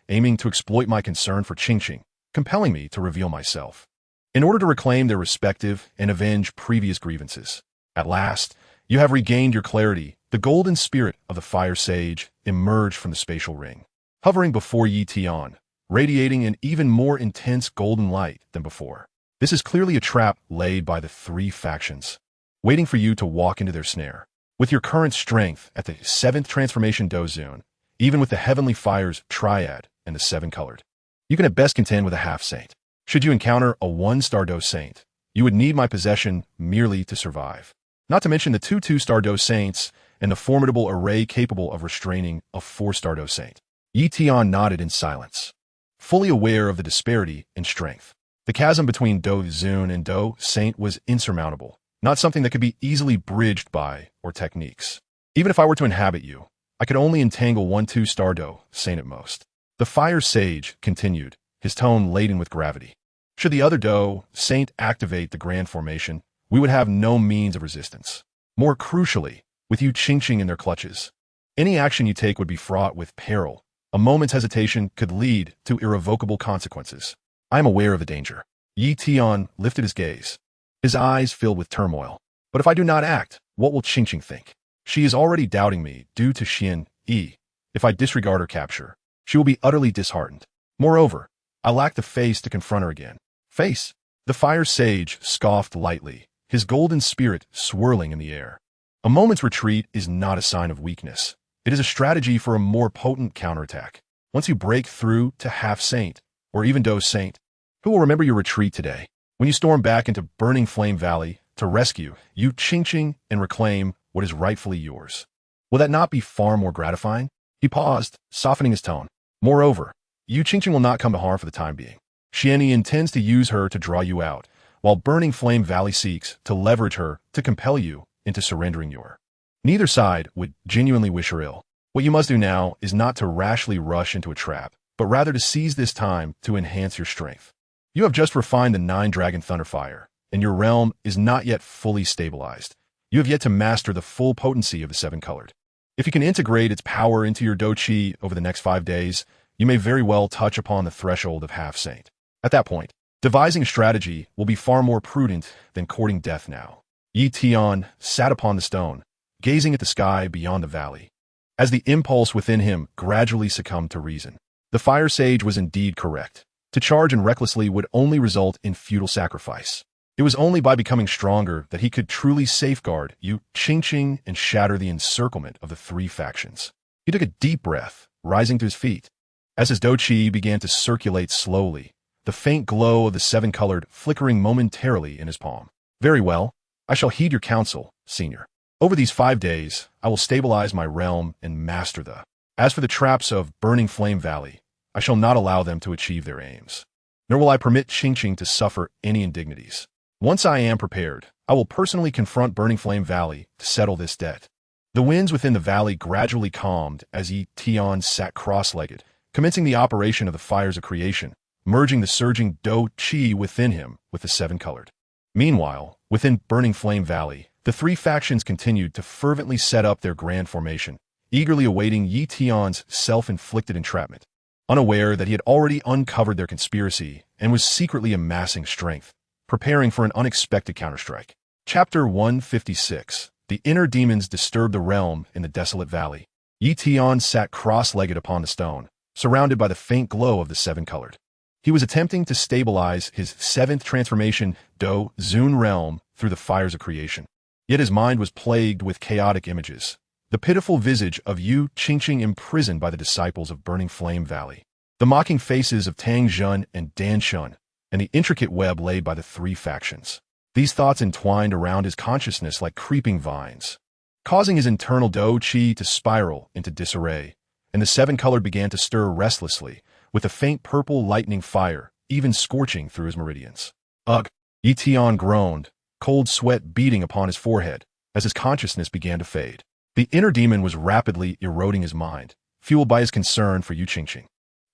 aiming to exploit my concern for Qingqing, compelling me to reveal myself. in order to reclaim their respective and avenge previous grievances. At last, you have regained your clarity. The golden spirit of the fire sage emerged from the spatial ring, hovering before Yi Tian, radiating an even more intense golden light than before. This is clearly a trap laid by the three factions, waiting for you to walk into their snare. With your current strength at the 7th transformation Dou Zun, even with the heavenly fires triad and the 7-colored, you can at best contend with a half-saint. Should you encounter a 1-star Dou Saint, you would need my possession merely to survive. Not to mention the 2 2-star Dou Saints and the formidable array capable of restraining a 4-star Dou Saint. Yi Tian nodded in silence, fully aware of the disparity in strength. The chasm between Dou Zun and Dou Saint was insurmountable, not something that could be easily bridged by or techniques. Even if I were to inhabit you, I could only entangle 1 2-star Dou Saint at most. The fire sage continued, his tone laden with gravity. Should the other Dou Saint activate the grand formation, we would have no means of resistance. More crucially, with you Qingqing in their clutches, any action you take would be fraught with peril. A moment's hesitation could lead to irrevocable consequences. I am aware of the danger. Yi Tian lifted his gaze, his eyes filled with turmoil. But if I do not act, what will Qingqing think? She is already doubting me due to Xian Yi. If I disregard her capture, she will be utterly disheartened. Moreover, I lack the face to confront her again. Face? The fire sage scoffed lightly, his golden spirit swirling in the air. A moment's retreat is not a sign of weakness. It is a strategy for a more potent counterattack. Once you break through to half-saint, or even Dou Saint, who will remember your retreat today? When you storm back into Burning Flame Valley to rescue you Qingqing and reclaim what is rightfully yours. Will that not be far more gratifying? He paused, softening his tone. Moreover, you Qingqing will not come to harm for the time being. Xian Yi intends to use her to draw you out, while Burning Flame Valley seeks to leverage her to compel you into surrendering your. Neither side would genuinely wish her ill. What you must do now is not to rashly rush into a trap, but rather to seize this time to enhance your strength. You have just refined the 9-dragon Thunderfire, and your realm is not yet fully stabilized. You have yet to master the full potency of the 7-colored. If you can integrate its power into your Dou Qi over the next 5 days, you may very well touch upon the threshold of half-saint. At that point, devising a strategy will be far more prudent than courting death now. Yi Tian sat upon the stone, gazing at the sky beyond the valley. As the impulse within him gradually succumbed to reason, the fire sage was indeed correct. To charge and recklessly would only result in futile sacrifice. It was only by becoming stronger that he could truly safeguard you Qingqing and shatter the encirclement of the three factions. He took a deep breath, rising to his feet. As his Dou Qi began to circulate slowly, the faint glow of the 7-colored flickering momentarily in his palm. Very well, I shall heed your counsel, senior. Over these 5 days, I will stabilize my realm and master the. As for the traps of Burning Flame Valley, I shall not allow them to achieve their aims. Nor will I permit Qingqing to suffer any indignities. Once I am prepared, I will personally confront Burning Flame Valley to settle this debt. The winds within the valley gradually calmed as Yi Tian sat cross-legged, commencing the operation of the fires of creation, merging the surging Dou Qi within him with the 7-colored. Meanwhile, within Burning Flame Valley, the three factions continued to fervently set up their grand formation, eagerly awaiting Yi Tian's self-inflicted entrapment, unaware that he had already uncovered their conspiracy and was secretly amassing strength, preparing for an unexpected counterstrike. Chapter 156. The inner demons disturbed the realm in the desolate valley. Yi Tian sat cross-legged upon the stone, surrounded by the faint glow of the 7-colored. He was attempting to stabilize his 7th transformation Dou Zun realm through the fires of creation. Yet his mind was plagued with chaotic images. The pitiful visage of Yu Qingqing imprisoned by the disciples of Burning Flame Valley. The mocking faces of Tang Zhen and Dan Shun, and the intricate web laid by the three factions. These thoughts entwined around his consciousness like creeping vines, causing his internal Dou Qi to spiral into disarray, and the 7-colored began to stir restlessly, with a faint purple lightning fire, even scorching through his meridians. Ugh! Yi Tian groaned, cold sweat beating upon his forehead, as his consciousness began to fade. The inner demon was rapidly eroding his mind, fueled by his concern for Yu Qingqing.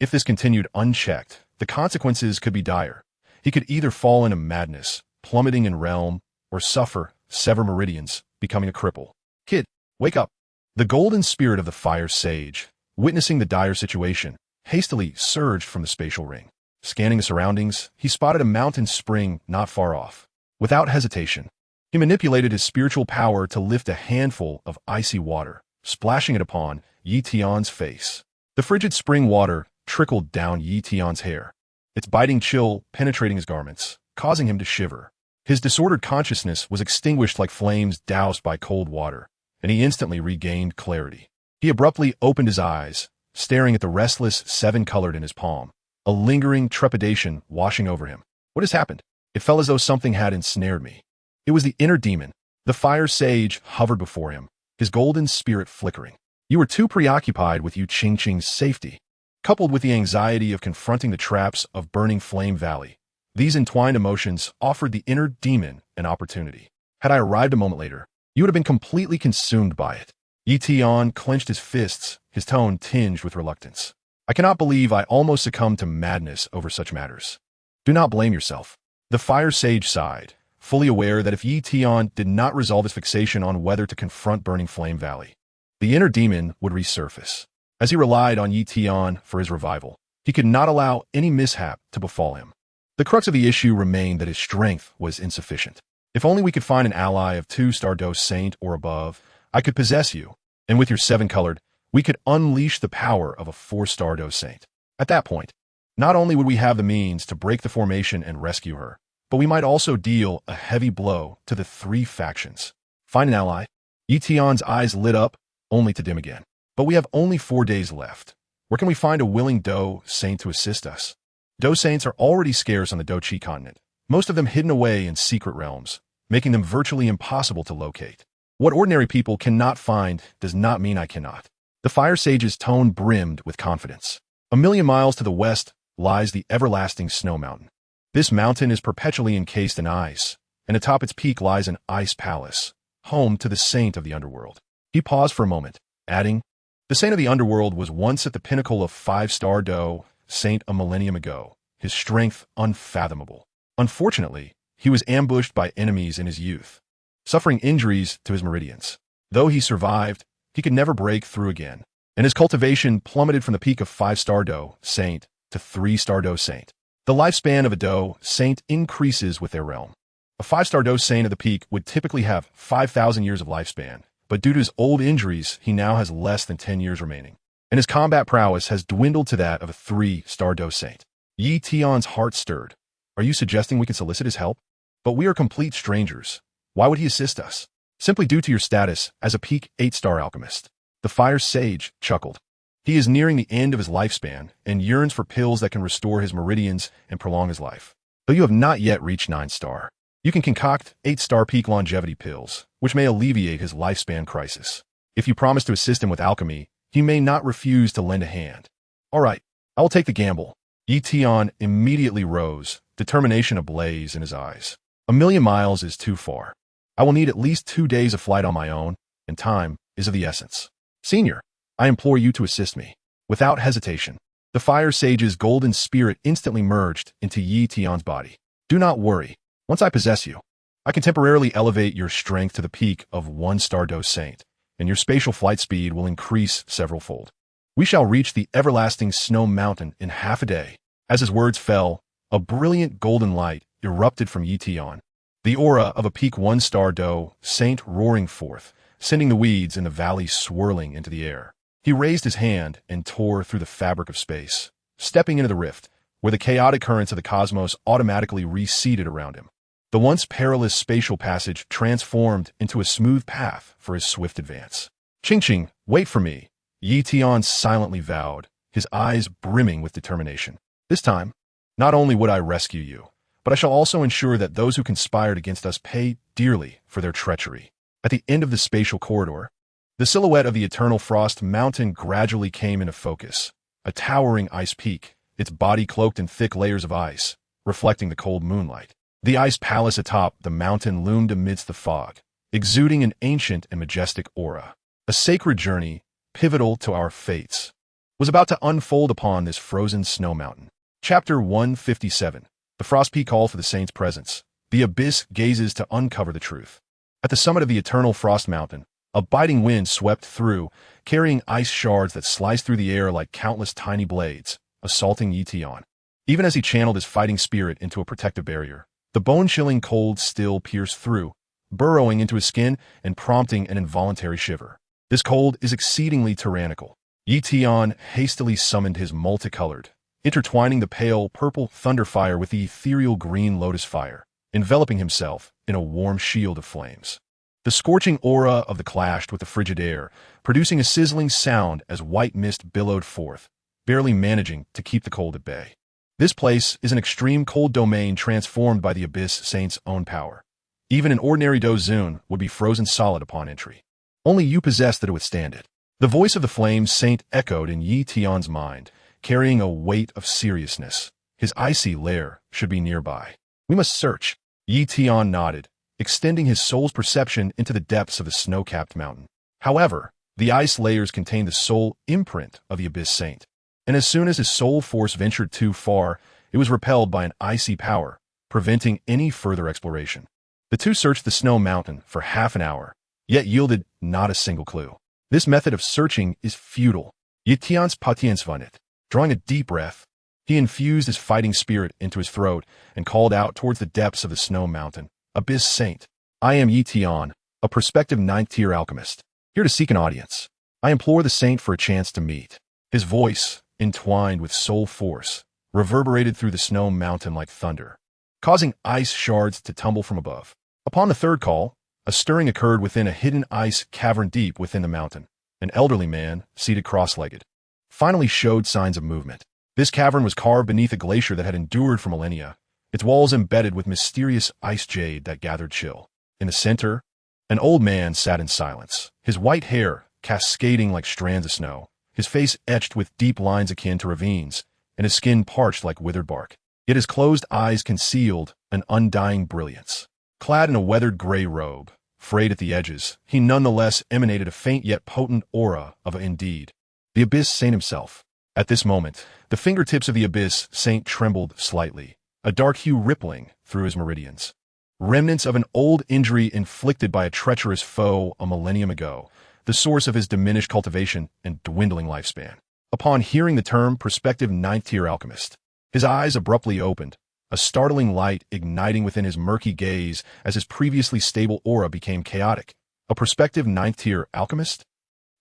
If this continued unchecked, the consequences could be dire. He could either fall into madness, plummeting in realm, or suffer, sever meridians, becoming a cripple. Kid, wake up! The golden spirit of the fire sage, witnessing the dire situation, hastily surged from the spatial ring. Scanning the surroundings, he spotted a mountain spring not far off. Without hesitation, he manipulated his spiritual power to lift a handful of icy water, splashing it upon Yi Tian's face. The frigid spring water trickled down Yi Tian's hair, its biting chill penetrating his garments, causing him to shiver. His disordered consciousness was extinguished like flames doused by cold water, and he instantly regained clarity. He abruptly opened his eyes, staring at the restless seven colored in his palm, a lingering trepidation washing over him. What has happened? It felt as though something had ensnared me. It was the inner demon. The fire sage hovered before him, his golden spirit flickering. You were too preoccupied with Yu Qingqing's safety. Coupled with the anxiety of confronting the traps of Burning Flame Valley, these entwined emotions offered the inner demon an opportunity. Had I arrived a moment later, you would have been completely consumed by it. Yi Tian clenched his fists, his tone tinged with reluctance. I cannot believe I almost succumbed to madness over such matters. Do not blame yourself. The fire sage sighed, fully aware that if Yi Tian did not resolve his fixation on whether to confront Burning Flame Valley, the inner demon would resurface. As he relied on Yi Tian for his revival, he could not allow any mishap to befall him. The crux of the issue remained that his strength was insufficient. If only we could find an ally of 2-star Dou Saint or above, I could possess you, and with your 7-colored, we could unleash the power of a 4-star Dou Saint. At that point, not only would we have the means to break the formation and rescue her, but we might also deal a heavy blow to the 3 factions. Find an ally? Yi Tian's eyes lit up, only to dim again. But we have only 4 days left. Where can we find a willing Dou Saint to assist us? Dou Saints are already scarce on the Dou Qi Continent, most of them hidden away in secret realms, making them virtually impossible to locate. What ordinary people cannot find does not mean I cannot. The fire sage's tone brimmed with confidence. 1,000,000 miles to the west lies the everlasting snow mountain. This mountain is perpetually encased in ice, and atop its peak lies an ice palace, home to the saint of the underworld. He paused for a moment, adding, the saint of the underworld was once at the pinnacle of 5-star Dou Saint a millennium ago, his strength unfathomable. Unfortunately, he was ambushed by enemies in his youth, suffering injuries to his meridians. Though he survived, he could never break through again, and his cultivation plummeted from the peak of 5-star Dou Saint to 3-star Dou Saint. The lifespan of a Dou Saint increases with their realm. A 5-star Dou Saint at the peak would typically have 5,000 years of lifespan, but due to his old injuries, he now has less than 10 years remaining, and his combat prowess has dwindled to that of a 3-star Dou Saint. Yi Tian's heart stirred. Are you suggesting we can solicit his help? But we are complete strangers. Why would he assist us? Simply due to your status as a peak 8-star alchemist. The fire sage chuckled. He is nearing the end of his lifespan and yearns for pills that can restore his meridians and prolong his life. Though you have not yet reached 9-star, you can concoct 8-star peak longevity pills, which may alleviate his lifespan crisis. If you promise to assist him with alchemy, he may not refuse to lend a hand. All right, I will take the gamble. Yi Tian immediately rose, determination ablaze in his eyes. 1,000,000 miles is too far. I will need at least 2 days of flight on my own, and time is of the essence. Senior, I implore you to assist me. Without hesitation, the fire sage's golden spirit instantly merged into Yi Tian's body. Do not worry. Once I possess you, I can temporarily elevate your strength to the peak of 1-star Dou Saint, and your spatial flight speed will increase several-fold. We shall reach the everlasting snow mountain in half a day. As his words fell, a brilliant golden light erupted from Yi Tian, the aura of a peak 1-star Dou Saint roaring forth, sending the weeds in the valley swirling into the air. He raised his hand and tore through the fabric of space, stepping into the rift, where the chaotic currents of the cosmos automatically receded around him. The once perilous spatial passage transformed into a smooth path for his swift advance. Qingqing, wait for me, Yi Tian silently vowed, his eyes brimming with determination. This time, not only would I rescue you, but I shall also ensure that those who conspired against us pay dearly for their treachery. At the end of the spatial corridor, the silhouette of the Eternal Frost Mountain gradually came into focus, a towering ice peak, its body cloaked in thick layers of ice, reflecting the cold moonlight. The ice palace atop the mountain loomed amidst the fog, exuding an ancient and majestic aura. A sacred journey, pivotal to our fates, was about to unfold upon this frozen snow mountain. Chapter 157. The Frost Peak Call for the Saint's Presence. The abyss gazes to uncover the truth. At the summit of the Eternal Frost Mountain, a biting wind swept through, carrying ice shards that sliced through the air like countless tiny blades, assaulting Yi Tian. Even as he channeled his fighting spirit into a protective barrier, the bone-chilling cold still pierced through, burrowing into his skin and prompting an involuntary shiver. This cold is exceedingly tyrannical. Tian hastily summoned his multicolored, intertwining the pale purple thunder fire with the ethereal green lotus fire, enveloping himself in a warm shield of flames. The scorching aura of the clashed with the frigid air, producing a sizzling sound as white mist billowed forth, barely managing to keep the cold at bay. This place is an extreme cold domain transformed by the Abyss Saint's own power. Even an ordinary Dou Zun would be frozen solid upon entry. Only you possess that to withstand it. The voice of the Flame Saint echoed in Yi Tian's mind, carrying a weight of seriousness. His icy lair should be nearby. We must search. Yi Tian nodded, extending his soul's perception into the depths of the snow-capped mountain. However, the ice layers contained the soul imprint of the Abyss Saint, and as soon as his soul force ventured too far, it was repelled by an icy power, preventing any further exploration. The two searched the snow mountain for half an hour, yet yielded not a single clue. This method of searching is futile. Yi Tian's patience von it. Drawing a deep breath, he infused his fighting spirit into his throat and called out towards the depths of the snow mountain. Abyss Saint, I am Yi Tian, a prospective 9th-tier alchemist, here to seek an audience. I implore the saint for a chance to meet. His voice, entwined with soul force, reverberated through the snow mountain like thunder, causing ice shards to tumble from above. Upon the third call, a stirring occurred within a hidden ice cavern deep within the mountain. An elderly man, seated cross-legged, finally showed signs of movement. This cavern was carved beneath a glacier that had endured for millennia, its walls embedded with mysterious ice jade that gathered chill. In the center, an old man sat in silence, his white hair cascading like strands of snow, his face etched with deep lines akin to ravines, and his skin parched like withered bark. Yet his closed eyes concealed an undying brilliance. Clad in a weathered gray robe, frayed at the edges, he nonetheless emanated a faint yet potent aura of indeed the Abyss Saint himself. At this moment, the fingertips of the Abyss Saint trembled slightly, a dark hue rippling through his meridians. Remnants of an old injury inflicted by a treacherous foe a millennium ago, the source of his diminished cultivation and dwindling lifespan. Upon hearing the term prospective 9th-tier alchemist, his eyes abruptly opened, a startling light igniting within his murky gaze as his previously stable aura became chaotic. A prospective 9th-tier alchemist?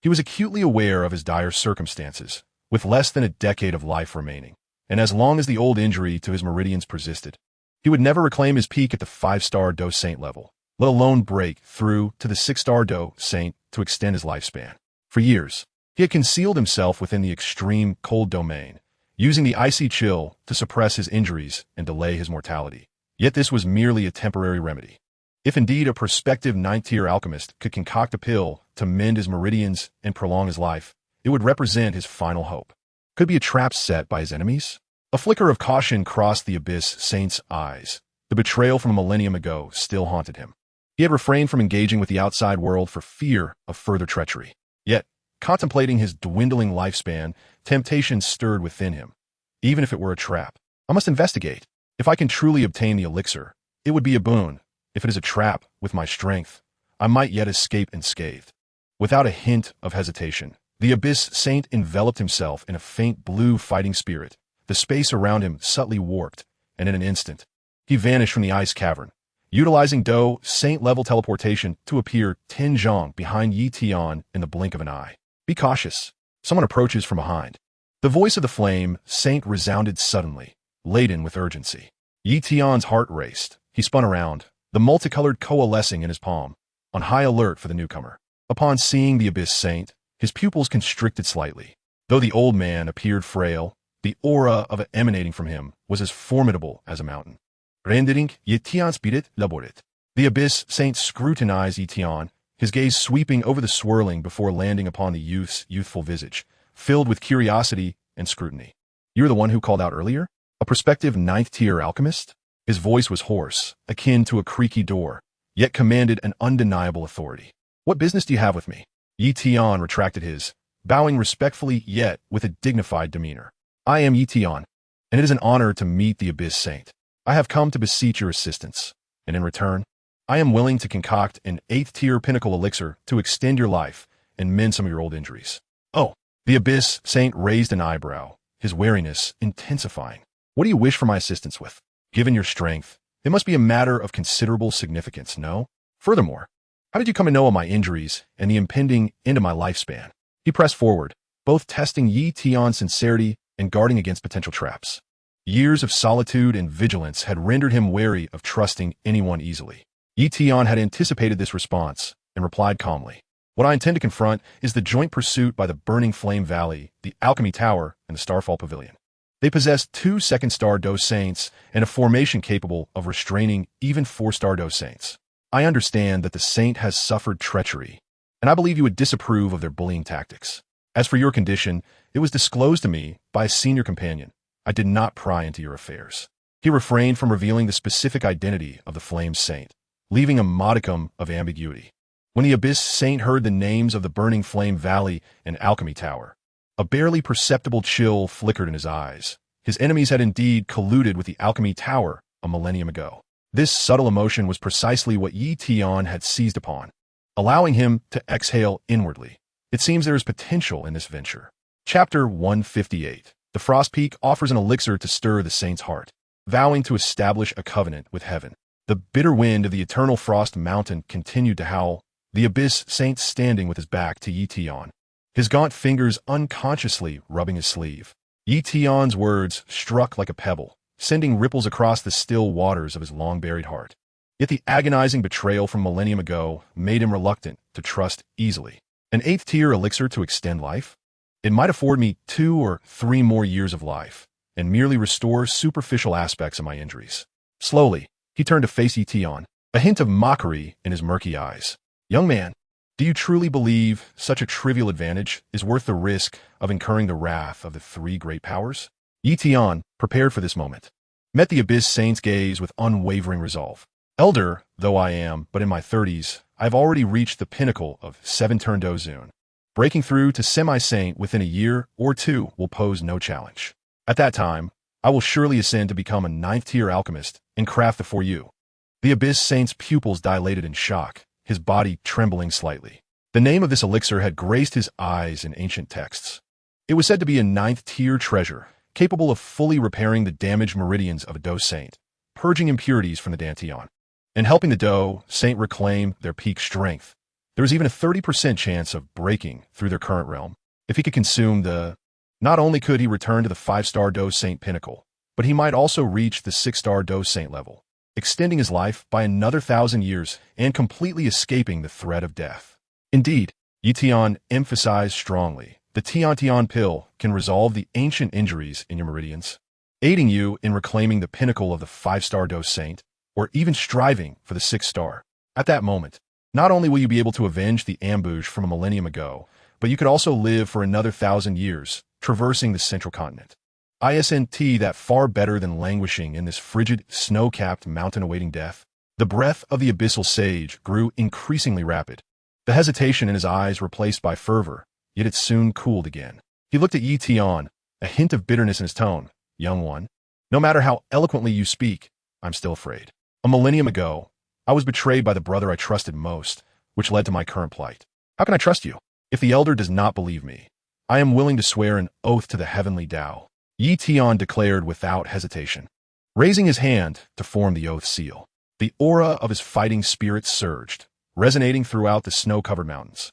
He was acutely aware of his dire circumstances, with less than a decade of life remaining, and as long as the old injury to his meridians persisted, he would never reclaim his peak at the 5-star Dou Saint level, let alone break through to the 6-star Dou Saint to extend his lifespan. For years, he had concealed himself within the extreme cold domain, using the icy chill to suppress his injuries and delay his mortality. Yet this was merely a temporary remedy. If indeed a prospective 9th-tier alchemist could concoct a pill to mend his meridians and prolong his life, it would represent his final hope. Could it be a trap set by his enemies? A flicker of caution crossed the Abyss Saint's eyes. The betrayal from a millennium ago still haunted him. He had refrained from engaging with the outside world for fear of further treachery. Yet, contemplating his dwindling lifespan, temptation stirred within him. Even if it were a trap, I must investigate. If I can truly obtain the elixir, it would be a boon. If it is a trap, with my strength, I might yet escape unscathed. Without a hint of hesitation, the Abyss Saint enveloped himself in a faint blue fighting spirit. The space around him subtly warped, and in an instant, he vanished from the ice cavern, utilizing Dou Saint-level teleportation to appear 10 zhang behind Yi Tian in the blink of an eye. Be cautious. Someone approaches from behind. The voice of the Flame Saint resounded suddenly, laden with urgency. Yi Tian's heart raced. He spun around, the multicolored coalescing in his palm, on high alert for the newcomer. Upon seeing the Abyss Saint, his pupils constricted slightly. Though the old man appeared frail, the aura of it emanating from him was as formidable as a mountain. Rendering Yi Tian spirit laborit. The Abyss Saint scrutinized Yi Tian, his gaze sweeping over the swirling before landing upon the youth's youthful visage, filled with curiosity and scrutiny. You're the one who called out earlier? A prospective 9th-tier alchemist? His voice was hoarse, akin to a creaky door, yet commanded an undeniable authority. What business do you have with me? Yi Tian retracted his, bowing respectfully yet with a dignified demeanor. I am Yi Tian, and it is an honor to meet the Abyss Saint. I have come to beseech your assistance, and in return, I am willing to concoct an 8th-tier pinnacle elixir to extend your life and mend some of your old injuries. Oh, the Abyss Saint raised an eyebrow, his wariness intensifying. What do you wish for my assistance with? Given your strength, it must be a matter of considerable significance, no? Furthermore, how did you come to know of my injuries and the impending end of my lifespan? He pressed forward, both testing Yi Tian's sincerity and guarding against potential traps. Years of solitude and vigilance had rendered him wary of trusting anyone easily. Yi Tian had anticipated this response and replied calmly. What I intend to confront is the joint pursuit by the Burning Flame Valley, the Alchemy Tower, and the Starfall Pavilion. They possess 2 second-star Dou Saints and a formation capable of restraining even 4-star Dou Saints. I understand that the Saint has suffered treachery, and I believe you would disapprove of their bullying tactics. As for your condition, it was disclosed to me by a senior companion. I did not pry into your affairs. He refrained from revealing the specific identity of the Flame Saint, leaving a modicum of ambiguity. When the Abyss Saint heard the names of the Burning Flame Valley and Alchemy Tower, a barely perceptible chill flickered in his eyes. His enemies had indeed colluded with the Alchemy Tower a millennium ago. This subtle emotion was precisely what Yi Tian had seized upon, allowing him to exhale inwardly. It seems there is potential in this venture. Chapter 158. The Frost Peak offers an elixir to stir the saint's heart, vowing to establish a covenant with heaven. The bitter wind of the eternal frost mountain continued to howl, the Abyss Saint standing with his back to Yi Tian, his gaunt fingers unconsciously rubbing his sleeve. Yi Tian's words struck like a pebble, sending ripples across the still waters of his long-buried heart. Yet the agonizing betrayal from millennium ago made him reluctant to trust easily. An 8th-tier elixir to extend life? It might afford me 2 or 3 more years of life, and merely restore superficial aspects of my injuries. Slowly, he turned to face Yi Tian, a hint of mockery in his murky eyes. Young man, do you truly believe such a trivial advantage is worth the risk of incurring the wrath of the 3 great powers? Yi Tian, prepared for this moment, met the Abyss Saint's gaze with unwavering resolve. Elder, though I am, but in my 30s, I have already reached the pinnacle of 7-turn Dozun. Breaking through to semi-saint within a year or 2 will pose no challenge. At that time, I will surely ascend to become a 9th-tier alchemist and craft the for you. The Abyss Saint's pupils dilated in shock, his body trembling slightly. The name of this elixir had graced his eyes in ancient texts. It was said to be a 9th-tier treasure, capable of fully repairing the damaged meridians of a Dou Saint, purging impurities from the Dantian, and helping the Dou Saint reclaim their peak strength. There was even a 30% chance of breaking through their current realm. If he could consume the... Not only could he return to the 5-star Dou Saint pinnacle, but he might also reach the 6-star Dou Saint level, extending his life by another 1,000 years and completely escaping the threat of death. Indeed, Yi Tian emphasized strongly, the Tian pill can resolve the ancient injuries in your meridians, aiding you in reclaiming the pinnacle of the 5-star Dou Saint, or even striving for the 6-star. At that moment, not only will you be able to avenge the ambush from a millennium ago, but you could also live for another 1,000 years, traversing the central continent. ISNT that far better than languishing in this frigid, snow-capped mountain awaiting death. The breath of the abyssal sage grew increasingly rapid, the hesitation in his eyes replaced by fervor, yet it soon cooled again. He looked at Yi Tian, a hint of bitterness in his tone. Young one, no matter how eloquently you speak, I'm still afraid. A millennium ago, I was betrayed by the brother I trusted most, which led to my current plight. How can I trust you? If the elder does not believe me, I am willing to swear an oath to the heavenly Tao. Yi Tian declared without hesitation, raising his hand to form the oath seal. The aura of his fighting spirit surged, resonating throughout the snow-covered mountains.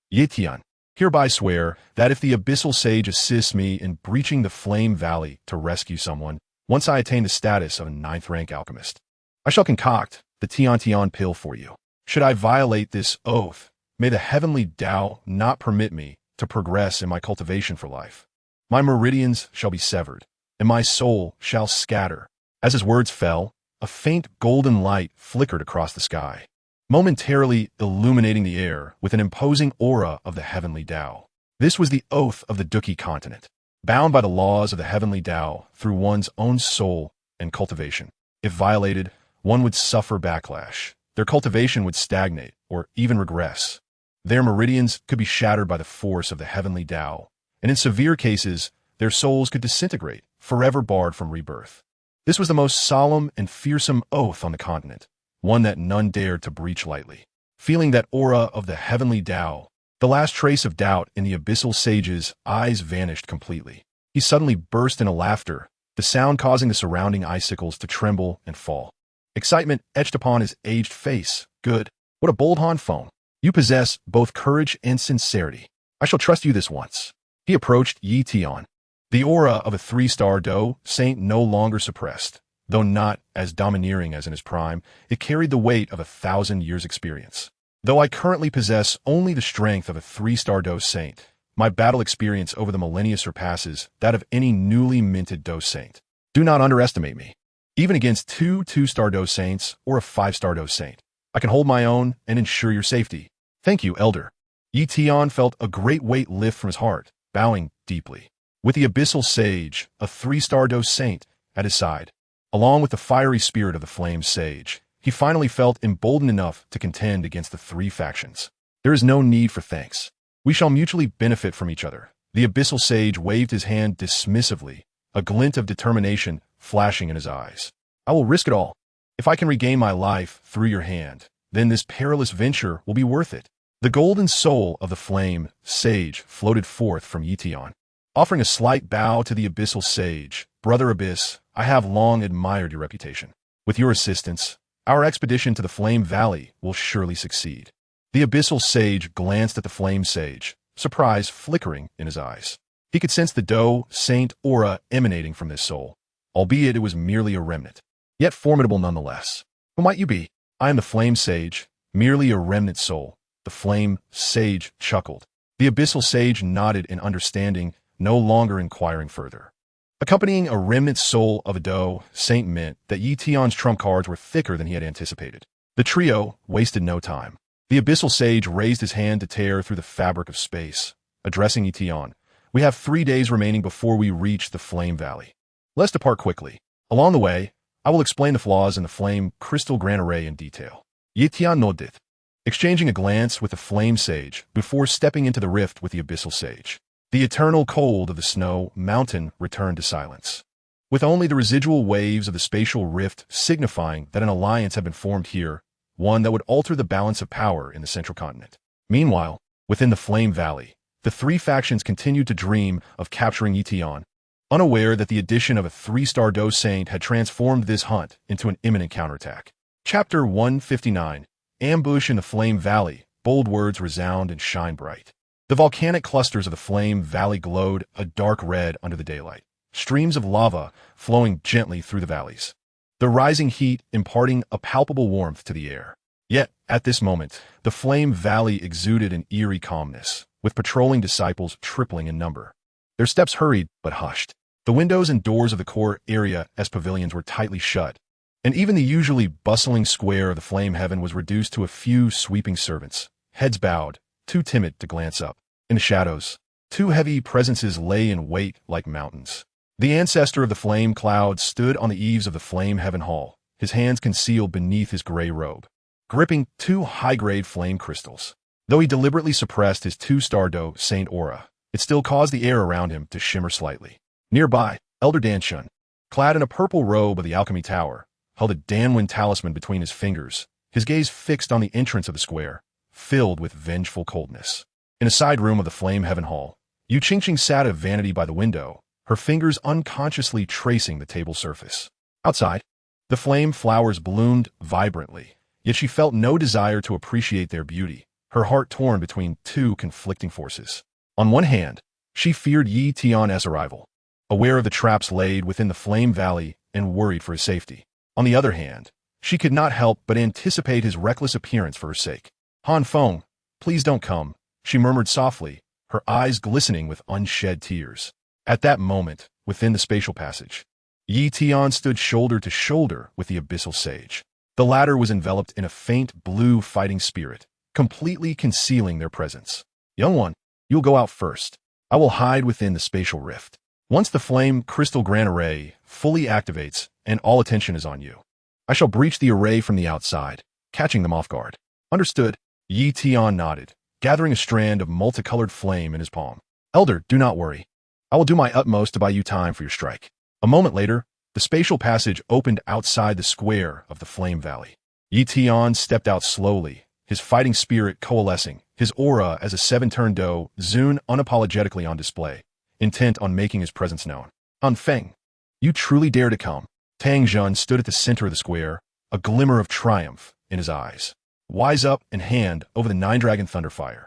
Yi Tian, hereby swear that if the abyssal sage assists me in breaching the Flame Valley to rescue someone, once I attain the status of a 9th-rank alchemist, I shall concoct the Tian pill for you. Should I violate this oath, may the heavenly Tao not permit me to progress in my cultivation for life. My meridians shall be severed, and my soul shall scatter. As his words fell, a faint golden light flickered across the sky, momentarily illuminating the air with an imposing aura of the heavenly Tao. This was the oath of the Dou Qi Continent, bound by the laws of the heavenly Tao through one's own soul and cultivation. If violated, one would suffer backlash. Their cultivation would stagnate or even regress. Their meridians could be shattered by the force of the heavenly Tao, and in severe cases, their souls could disintegrate, forever barred from rebirth. This was the most solemn and fearsome oath on the continent, one that none dared to breach lightly. Feeling that aura of the heavenly Tao, the last trace of doubt in the abyssal sage's eyes vanished completely. He suddenly burst into laughter, the sound causing the surrounding icicles to tremble and fall. Excitement etched upon his aged face. Good. What a bold Han Feng. You possess both courage and sincerity. I shall trust you this once. He approached Tian. The aura of a 3-star Dou saint no longer suppressed. Though not as domineering as in his prime, it carried the weight of 1,000 years' experience. Though I currently possess only the strength of a 3-star Dou saint, my battle experience over the millennia surpasses that of any newly minted Dou saint. Do not underestimate me. Even against 2-star Dou saints or a 5-star Dou saint, I can hold my own and ensure your safety. Thank you, Elder. Tian felt a great weight lift from his heart, bowing deeply. With the abyssal sage, a 3-star Dou saint, at his side, along with the fiery spirit of the flame sage, he finally felt emboldened enough to contend against the 3 factions. There is no need for thanks. We shall mutually benefit from each other. The abyssal sage waved his hand dismissively, a glint of determination flashing in his eyes. I will risk it all. If I can regain my life through your hand, then this perilous venture will be worth it. The golden soul of the flame sage floated forth from Tian. Offering a slight bow to the abyssal sage, Brother Abyss, I have long admired your reputation. With your assistance, our expedition to the Flame Valley will surely succeed. The abyssal sage glanced at the flame sage, surprise flickering in his eyes. He could sense the Dou saint aura emanating from this soul, albeit it was merely a remnant, yet formidable nonetheless. Who might you be? I am the flame sage, merely a remnant soul. The flame sage chuckled. The abyssal sage nodded in understanding, no longer inquiring further. Accompanying a remnant soul of a Dou saint meant that Tian's trump cards were thicker than he had anticipated. The trio wasted no time. The abyssal sage raised his hand to tear through the fabric of space. Addressing Tian, we have 3 days remaining before we reach the Flame Valley. Let's depart quickly. Along the way, I will explain the flaws in the flame crystal grand array in detail. Tian nodded, exchanging a glance with the flame sage before stepping into the rift with the abyssal sage. The eternal cold of the snow mountain returned to silence, with only the residual waves of the spatial rift signifying that an alliance had been formed here, one that would alter the balance of power in the central continent. Meanwhile, within the Flame Valley, the 3 factions continued to dream of capturing Tian, unaware that the addition of a 3-star Dou saint had transformed this hunt into an imminent counterattack. Chapter 159, Ambush in the Flame Valley. Bold words resound and shine bright. The volcanic clusters of the Flame Valley glowed a dark red under the daylight, streams of lava flowing gently through the valleys, the rising heat imparting a palpable warmth to the air. Yet, at this moment, the Flame Valley exuded an eerie calmness, with patrolling disciples tripling in number. Their steps hurried but hushed. The windows and doors of the core area as pavilions were tightly shut, and even the usually bustling square of the Flame Heaven was reduced to a few sweeping servants, heads bowed, too timid to glance up. In the shadows, 2 heavy presences lay in wait like mountains. The ancestor of the flame cloud stood on the eaves of the Flame Heaven Hall, his hands concealed beneath his gray robe, gripping 2 high-grade flame crystals. Though he deliberately suppressed his 2-star Dou saint aura, it still caused the air around him to shimmer slightly. Nearby, Elder Danshun, clad in a purple robe of the Alchemy Tower, held a Danwen talisman between his fingers, his gaze fixed on the entrance of the square, filled with vengeful coldness. In a side room of the Flame Heaven Hall, Yu Qingqing sat at vanity by the window, her fingers unconsciously tracing the table surface. Outside, the flame flowers bloomed vibrantly, yet she felt no desire to appreciate their beauty, her heart torn between 2 conflicting forces. On one hand, she feared Tian's arrival, aware of the traps laid within the Flame Valley and worried for his safety. On the other hand, she could not help but anticipate his reckless appearance for her sake. Han Feng, please don't come, she murmured softly, her eyes glistening with unshed tears. At that moment, within the spatial passage, Tian stood shoulder to shoulder with the abyssal sage. The latter was enveloped in a faint blue fighting spirit, completely concealing their presence. Young one, you'll go out first. I will hide within the spatial rift. Once the flame crystal grand array fully activates and all attention is on you, I shall breach the array from the outside, catching them off guard. Understood. Tian nodded, gathering a strand of multicolored flame in his palm. Elder, do not worry. I will do my utmost to buy you time for your strike. A moment later, the spatial passage opened outside the square of the Flame Valley. Tian stepped out slowly, his fighting spirit coalescing, his aura as a 7-turn Dou Zun unapologetically on display, intent on making his presence known. Han Feng, You truly dare to come. Tang Jun stood at the center of the square, a glimmer of triumph in his eyes. Wise up and hand over the nine-dragon thunderfire.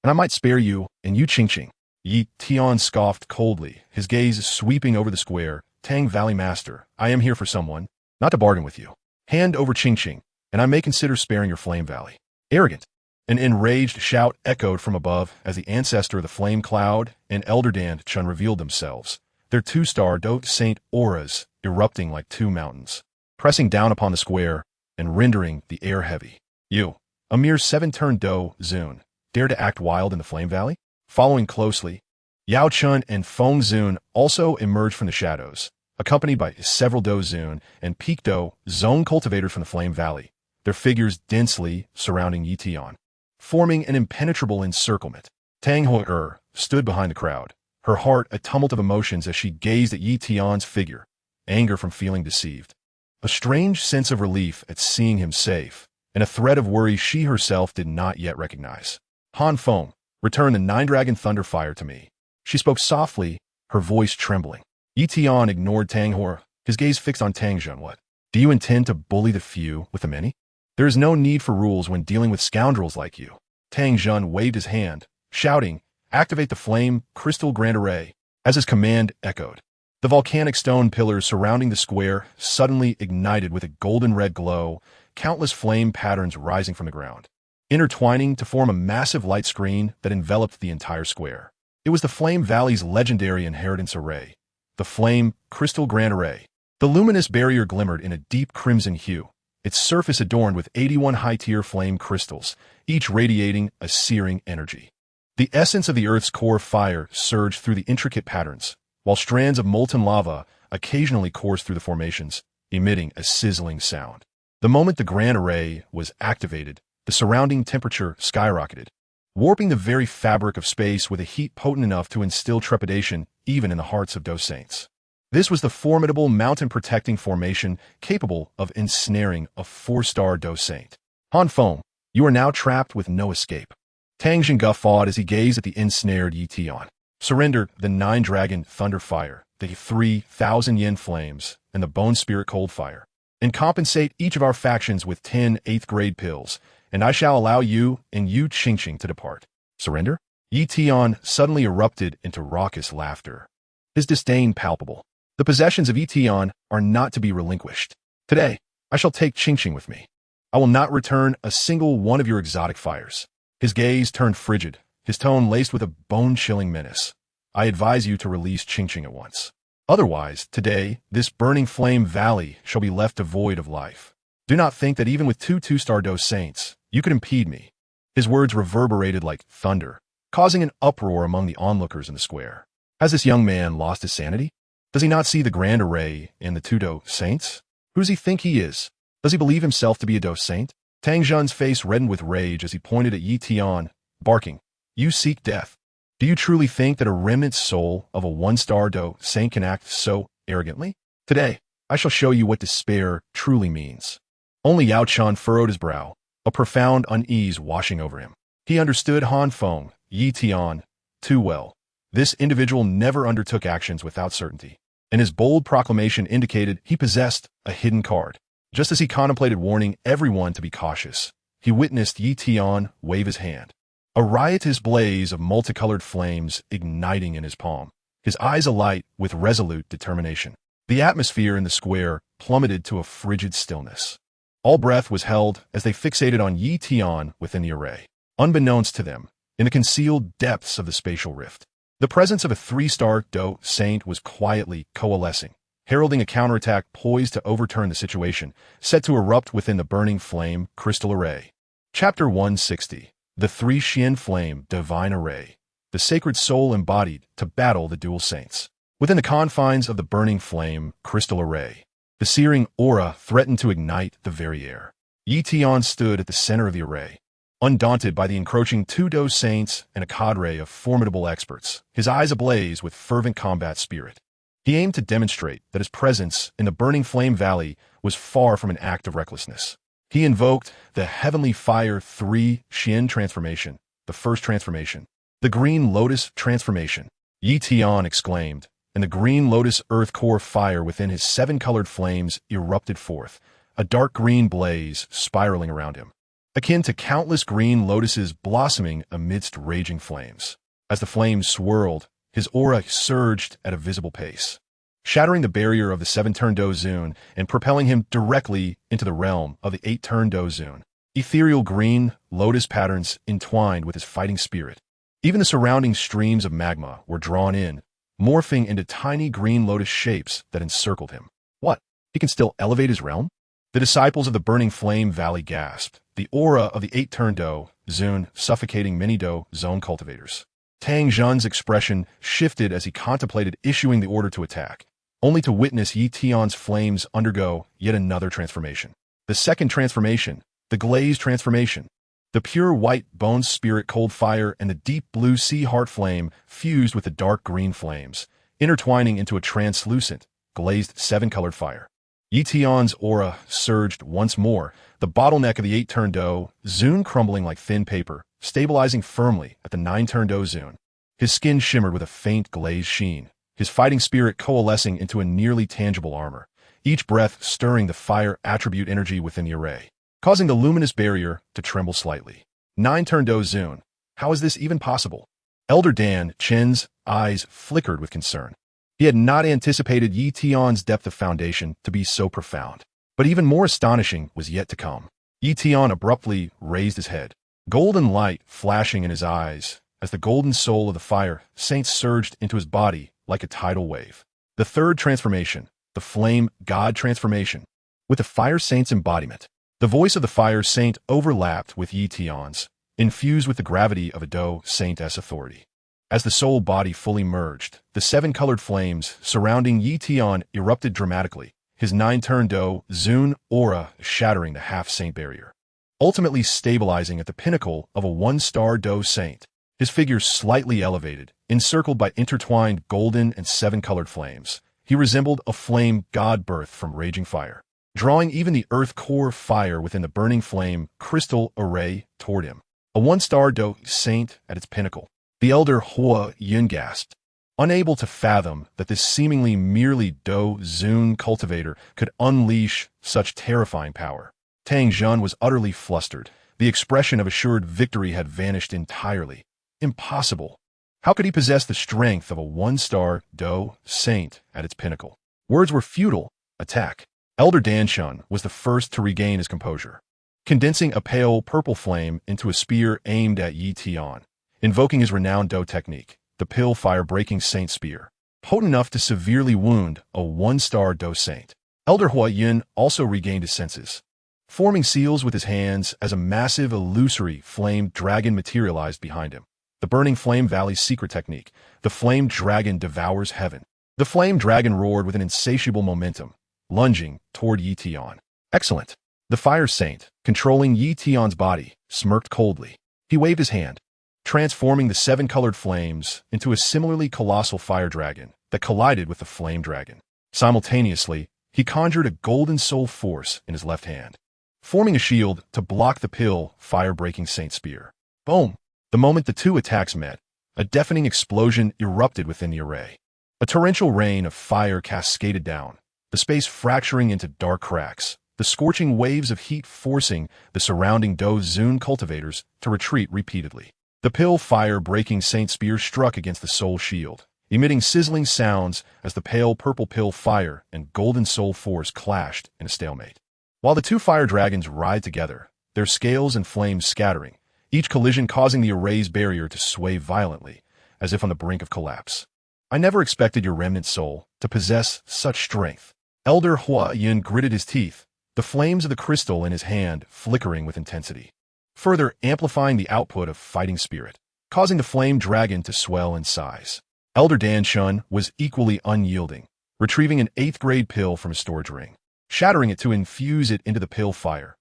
And I might spare you, and you Ching. Yi Tian scoffed coldly, his gaze sweeping over the square. Tang Valley Master, I am here for someone, not to bargain with you. Hand over Ching, and I may consider sparing your Flame Valley. Arrogant. An enraged shout echoed from above as the ancestor of the Flame Cloud and Elder Dan Chun revealed themselves, their two-star Dou Saint auras erupting like two mountains, pressing down upon the square and rendering the air heavy. You, a mere seven-turn Dou Zun, dare to act wild in the Flame Valley? Following closely, Yao Chun and Feng Zun also emerged from the shadows, accompanied by several Dou Zun and Peak Dou Zone cultivators from the Flame Valley, their figures densely surrounding Yi Tian, forming an impenetrable encirclement. Tang Hoi stood behind the crowd, her heart a tumult of emotions as she gazed at Yi Tian's figure, anger from feeling deceived, a strange sense of relief at seeing him safe, and a thread of worry she herself did not yet recognize. Han Feng, return the nine-dragon thunderfire to me. She spoke softly, her voice trembling. Yi Tian ignored Tang Hoi, his gaze fixed on Tang Jun. What? Do you intend to bully the few with the many? There is no need for rules when dealing with scoundrels like you. Tang Jun waved his hand, shouting, activate the flame crystal grand array, as his command echoed. The volcanic stone pillars surrounding the square suddenly ignited with a golden-red glow, countless flame patterns rising from the ground, intertwining to form a massive light screen that enveloped the entire square. It was the Flame Valley's legendary inheritance array, the Flame Crystal Grand Array. The luminous barrier glimmered in a deep crimson hue, its surface adorned with 81 high-tier flame crystals, each radiating a searing energy. The essence of the Earth's core fire surged through the intricate patterns, while strands of molten lava occasionally coursed through the formations, emitting a sizzling sound. The moment the Grand Array was activated, the surrounding temperature skyrocketed, warping the very fabric of space with a heat potent enough to instill trepidation even in the hearts of Dou Saints. This was the formidable mountain-protecting formation capable of ensnaring a four-star Dou Saint. Han Feng, you are now trapped with no escape. Tang Jun guffawed as he gazed at the ensnared Yi Tian. Surrender the nine-dragon thunderfire, the 3,000 yen flames, and the bone spirit cold fire, and compensate each of our factions with 10 8th-grade pills, and I shall allow you and Yu Qingqing to depart. Surrender? Yi Tian suddenly erupted into raucous laughter, his disdain palpable. The possessions of Yi Tian are not to be relinquished. Today, I shall take Qingqing with me. I will not return a single one of your exotic fires. His gaze turned frigid, his tone laced with a bone-chilling menace. I advise you to release Qingqing at once. Otherwise, today, this burning flame valley shall be left devoid of life. Do not think that even with two-star Dou Saints, you could impede me. His words reverberated like thunder, causing an uproar among the onlookers in the square. Has this young man lost his sanity? Does he not see the Grand Array and the two Dou Saints? Who does he think he is? Does he believe himself to be a Dou Saint? Tang Jun's face reddened with rage as he pointed at Yi Tian, barking, You seek death. Do you truly think that a remnant soul of a one-star Dou Saint can act so arrogantly? Today, I shall show you what despair truly means. Only Yao Chun furrowed his brow, a profound unease washing over him. He understood Han Feng, Yi Tian, too well. This individual never undertook actions without certainty, and his bold proclamation indicated he possessed a hidden card. Just as he contemplated warning everyone to be cautious, he witnessed Yi Tian wave his hand, a riotous blaze of multicolored flames igniting in his palm, his eyes alight with resolute determination. The atmosphere in the square plummeted to a frigid stillness. All breath was held as they fixated on Yi Tian within the array. Unbeknownst to them, in the concealed depths of the spatial rift, the presence of a 3-star Dou Saint was quietly coalescing, heralding a counterattack poised to overturn the situation, set to erupt within the burning flame crystal array. Chapter 160. The 3 Xian Flame Divine Array, the sacred soul embodied to battle the dual saints. Within the confines of the burning flame crystal array, the searing aura threatened to ignite the very air. Yi Tian stood at the center of the array, undaunted by the encroaching 2 Dou Saints and a cadre of formidable experts, his eyes ablaze with fervent combat spirit. He aimed to demonstrate that his presence in the burning flame valley was far from an act of recklessness. He invoked the Heavenly Fire 3 Xian transformation, the first transformation, the Green Lotus transformation. Yi Tian exclaimed, and the green lotus earth core fire within his 7-colored flames erupted forth, a dark green blaze spiraling around him, akin to countless green lotuses blossoming amidst raging flames. As the flames swirled, his aura surged at a visible pace, shattering the barrier of the 7-turn Dou Zun and propelling him directly into the realm of the 8-turn Dou Zun. Ethereal green lotus patterns entwined with his fighting spirit. Even the surrounding streams of magma were drawn in, morphing into tiny green lotus shapes that encircled him. What? He can still elevate his realm? The disciples of the Burning Flame Valley gasped, the aura of the 8-turn Dou Zun suffocating many Dou Zone cultivators. Tang Zhen's expression shifted as he contemplated issuing the order to attack, only to witness Yi Tian's flames undergo yet another transformation. The second transformation, the glaze transformation. The pure white bone spirit cold fire and the deep blue sea heart flame fused with the dark green flames, intertwining into a translucent, glazed 7-colored fire. Yi Tian's aura surged once more, the bottleneck of the 8-turn Dou Zun crumbling like thin paper, stabilizing firmly at the 9-turn Dou Zun. His skin shimmered with a faint glazed sheen, his fighting spirit coalescing into a nearly tangible armor, each breath stirring the fire attribute energy within the array, causing the luminous barrier to tremble slightly. 9-turn Dou Zun. How is this even possible? Elder Dan Chen's eyes flickered with concern. He had not anticipated Yi Tian's depth of foundation to be so profound. But even more astonishing was yet to come. Yi Tian abruptly raised his head, golden light flashing in his eyes, as the golden soul of the fire saint surged into his body like a tidal wave. The third transformation, the flame god transformation, with the fire saint's embodiment. The voice of the fire saint overlapped with Yi Tian's, infused with the gravity of a Dou Saint's authority. As the soul body fully merged, the 7-colored flames surrounding Yi Tian erupted dramatically, his 9-turn Dou Zun aura shattering the half-saint barrier, ultimately stabilizing at the pinnacle of a 1-star Dou Saint. His figure slightly elevated, encircled by intertwined golden and 7-colored flames. He resembled a flame god birthed from raging fire, drawing even the earth core fire within the burning flame crystal array toward him. A 1-star Dou Saint at its pinnacle. The elder Hua Yun gasped, unable to fathom that this seemingly merely Dou Zun cultivator could unleash such terrifying power. Tang Zhen was utterly flustered. The expression of assured victory had vanished entirely. Impossible. How could he possess the strength of a 1-star Dou Saint at its pinnacle? Words were futile. Attack. Elder Danshan was the first to regain his composure, condensing a pale purple flame into a spear aimed at Yi Tian, invoking his renowned Dou technique, the pill fire-breaking Saint Spear, potent enough to severely wound a 1-star Dou Saint. Elder Hua Yun also regained his senses, forming seals with his hands as a massive illusory flame dragon materialized behind him. The Burning Flame Valley's secret technique, the flame dragon devours heaven. The flame dragon roared with an insatiable momentum, lunging toward Yi Tian. Excellent. The fire saint, controlling Yi Tian's body, smirked coldly. He waved his hand, transforming the 7-colored flames into a similarly colossal fire dragon that collided with the flame dragon. Simultaneously, he conjured a golden soul force in his left hand, forming a shield to block the pill fire-breaking Saint Spear. Boom! The moment the two attacks met, a deafening explosion erupted within the array. A torrential rain of fire cascaded down, the space fracturing into dark cracks, the scorching waves of heat forcing the surrounding Dou Zun cultivators to retreat repeatedly. The pill fire-breaking Saint Spear struck against the soul shield, emitting sizzling sounds as the pale purple pill fire and golden soul force clashed in a stalemate. While the two fire dragons writhed together, their scales and flames scattering, each collision causing the array's barrier to sway violently, as if on the brink of collapse. I never expected your remnant soul to possess such strength. Elder Hua Yun gritted his teeth, the flames of the crystal in his hand flickering with intensity, further amplifying the output of fighting spirit, causing the flame dragon to swell in size. Elder Dan Shun was equally unyielding, retrieving an 8th-grade pill from his storage ring, shattering it to infuse it into the pill fire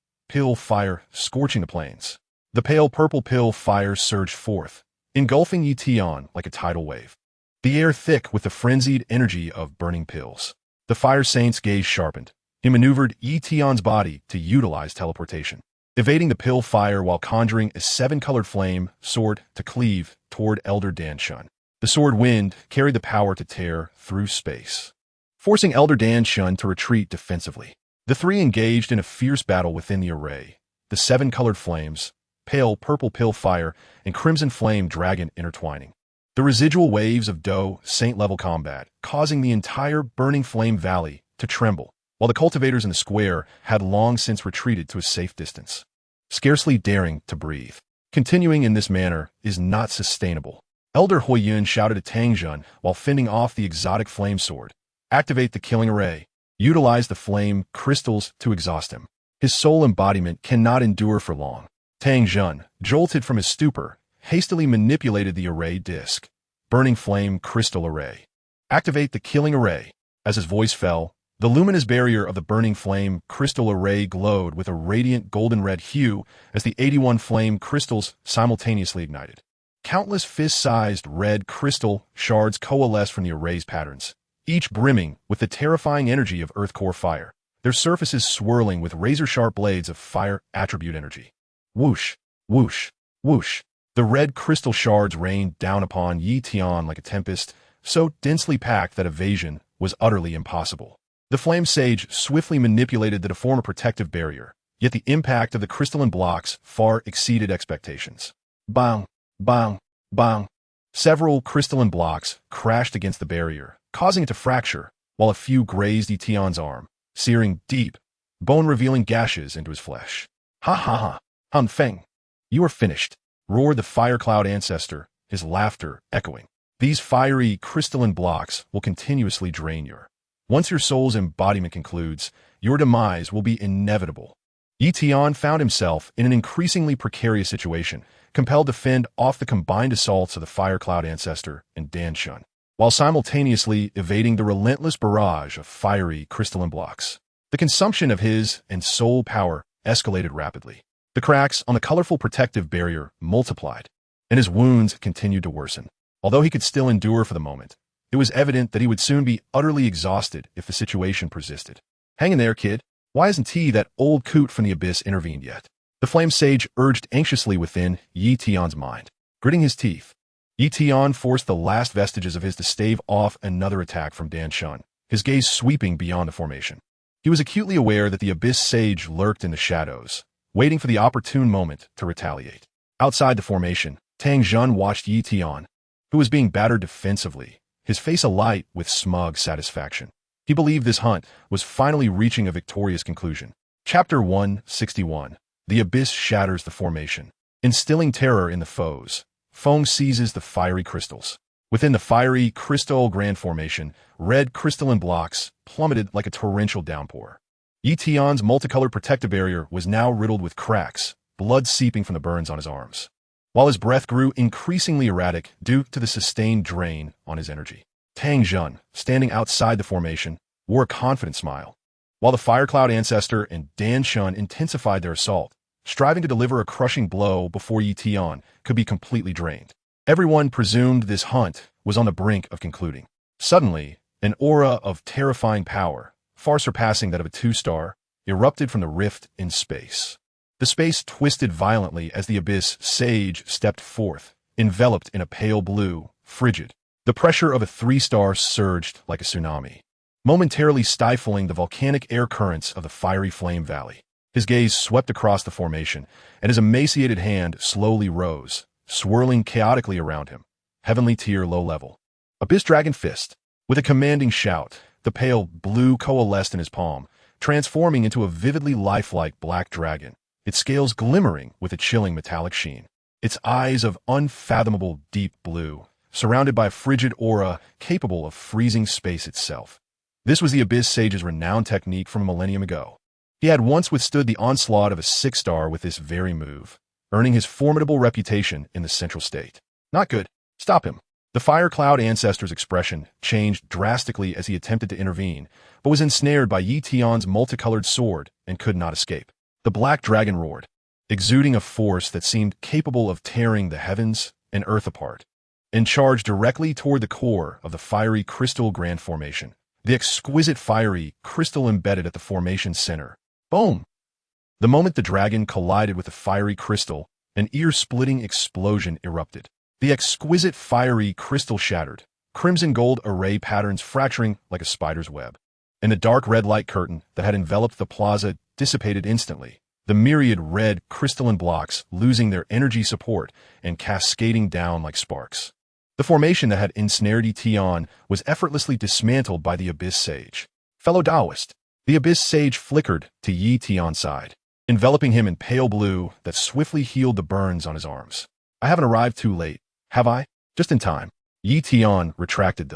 scorching the plains. The pale purple pill fire surged forth, engulfing Yi Tian like a tidal wave, the air thick with the frenzied energy of burning pills. The fire saint's gaze sharpened. He maneuvered Yi Tian's body to utilize teleportation, evading the pill fire while conjuring a 7-colored flame sword to cleave toward Elder Dan Shun. The sword wind carried the power to tear through space, forcing Elder Dan Shun to retreat defensively. The three engaged in a fierce battle within the array, the seven-colored flames, pale purple pill fire, and crimson flame dragon intertwining. The residual waves of Dou Saint-level combat, causing the entire burning flame valley to tremble, while the cultivators in the square had long since retreated to a safe distance, scarcely daring to breathe. Continuing in this manner is not sustainable. Elder Huiyun shouted to Tang Jun while fending off the exotic flame sword. Activate the killing array. Utilize the flame crystals to exhaust him. His soul embodiment cannot endure for long. Tang Jun, jolted from his stupor, hastily manipulated the array disc. Burning flame crystal array. Activate the killing array. As his voice fell, the luminous barrier of the burning flame crystal array glowed with a radiant golden-red hue as the 81 flame crystals simultaneously ignited. Countless fist-sized red crystal shards coalesced from the array's patterns, each brimming with the terrifying energy of Earth Core fire, their surfaces swirling with razor-sharp blades of fire attribute energy. Whoosh, whoosh, whoosh. The red crystal shards rained down upon Yi Tian like a tempest, so densely packed that evasion was utterly impossible. The flame sage swiftly manipulated the to form a protective barrier, yet the impact of the crystalline blocks far exceeded expectations. Bang, bang, bang. Several crystalline blocks crashed against the barrier, causing it to fracture, while a few grazed Yi Tian's arm, searing deep, bone-revealing gashes into his flesh. Ha ha ha, Han Feng, you are finished, roared the fire cloud ancestor, his laughter echoing. These fiery crystalline blocks will continuously drain your. Once your soul's embodiment concludes, your demise will be inevitable. Yi Tian found himself in an increasingly precarious situation, compelled to fend off the combined assaults of the fire cloud ancestor and Dan Shun, while simultaneously evading the relentless barrage of fiery crystalline blocks. The consumption of his and soul power escalated rapidly. The cracks on the colorful protective barrier multiplied, and his wounds continued to worsen. Although he could still endure for the moment, it was evident that he would soon be utterly exhausted if the situation persisted. Hang in there, kid. Why hasn't that old coot from the abyss intervened yet? The flame sage urged anxiously within Yi Tian's mind. Gritting his teeth, Yi Tian forced the last vestiges of his to stave off another attack from Dan Shun, his gaze sweeping beyond the formation. He was acutely aware that the abyss sage lurked in the shadows, waiting for the opportune moment to retaliate. Outside the formation, Tang Jun watched Yi Tian, who was being battered defensively, his face alight with smug satisfaction. He believed this hunt was finally reaching a victorious conclusion. Chapter 161. The Abyss shatters the formation. Instilling terror in the foes, Feng seizes the fiery crystals. Within the fiery crystal grand formation, red crystalline blocks plummeted like a torrential downpour. Yi Tian's multicolored protective barrier was now riddled with cracks, blood seeping from the burns on his arms, while his breath grew increasingly erratic due to the sustained drain on his energy. Tang Jun, standing outside the formation, wore a confident smile, while the Fire Cloud Ancestor and Dan Shun intensified their assault, striving to deliver a crushing blow before Yi Tian could be completely drained. Everyone presumed this hunt was on the brink of concluding. Suddenly, an aura of terrifying power, far surpassing that of a two-star, erupted from the rift in space. The space twisted violently as the Abyss Sage stepped forth, enveloped in a pale blue, frigid. The pressure of a three-star surged like a tsunami, momentarily stifling the volcanic air currents of the fiery flame valley. His gaze swept across the formation, and his emaciated hand slowly rose, swirling chaotically around him. Heavenly tier low level. Abyss Dragon Fist. With a commanding shout, the pale blue coalesced in his palm, transforming into a vividly lifelike black dragon, its scales glimmering with a chilling metallic sheen. Its eyes of unfathomable deep blue, surrounded by a frigid aura capable of freezing space itself. This was the Abyss Sage's renowned technique from a millennium ago. He had once withstood the onslaught of a six-star with this very move, earning his formidable reputation in the Central State. Not good. Stop him. The Fire Cloud Ancestor's expression changed drastically as he attempted to intervene, but was ensnared by Yi Tian's multicolored sword and could not escape. The black dragon roared, exuding a force that seemed capable of tearing the heavens and earth apart, and charged directly toward the core of the fiery crystal grand formation, the exquisite fiery crystal embedded at the formation's center. Boom! The moment the dragon collided with the fiery crystal, an ear-splitting explosion erupted. The exquisite fiery crystal shattered, crimson gold array patterns fracturing like a spider's web. And the dark red light curtain that had enveloped the plaza dissipated instantly, the myriad red crystalline blocks losing their energy support and cascading down like sparks. The formation that had ensnared Tian was effortlessly dismantled by the Abyss Sage. Fellow Taoist, the Abyss Sage flickered to Yi Tian's side, enveloping him in pale blue that swiftly healed the burns on his arms. I haven't arrived too late, have I? Just in time. Yi Tian retracted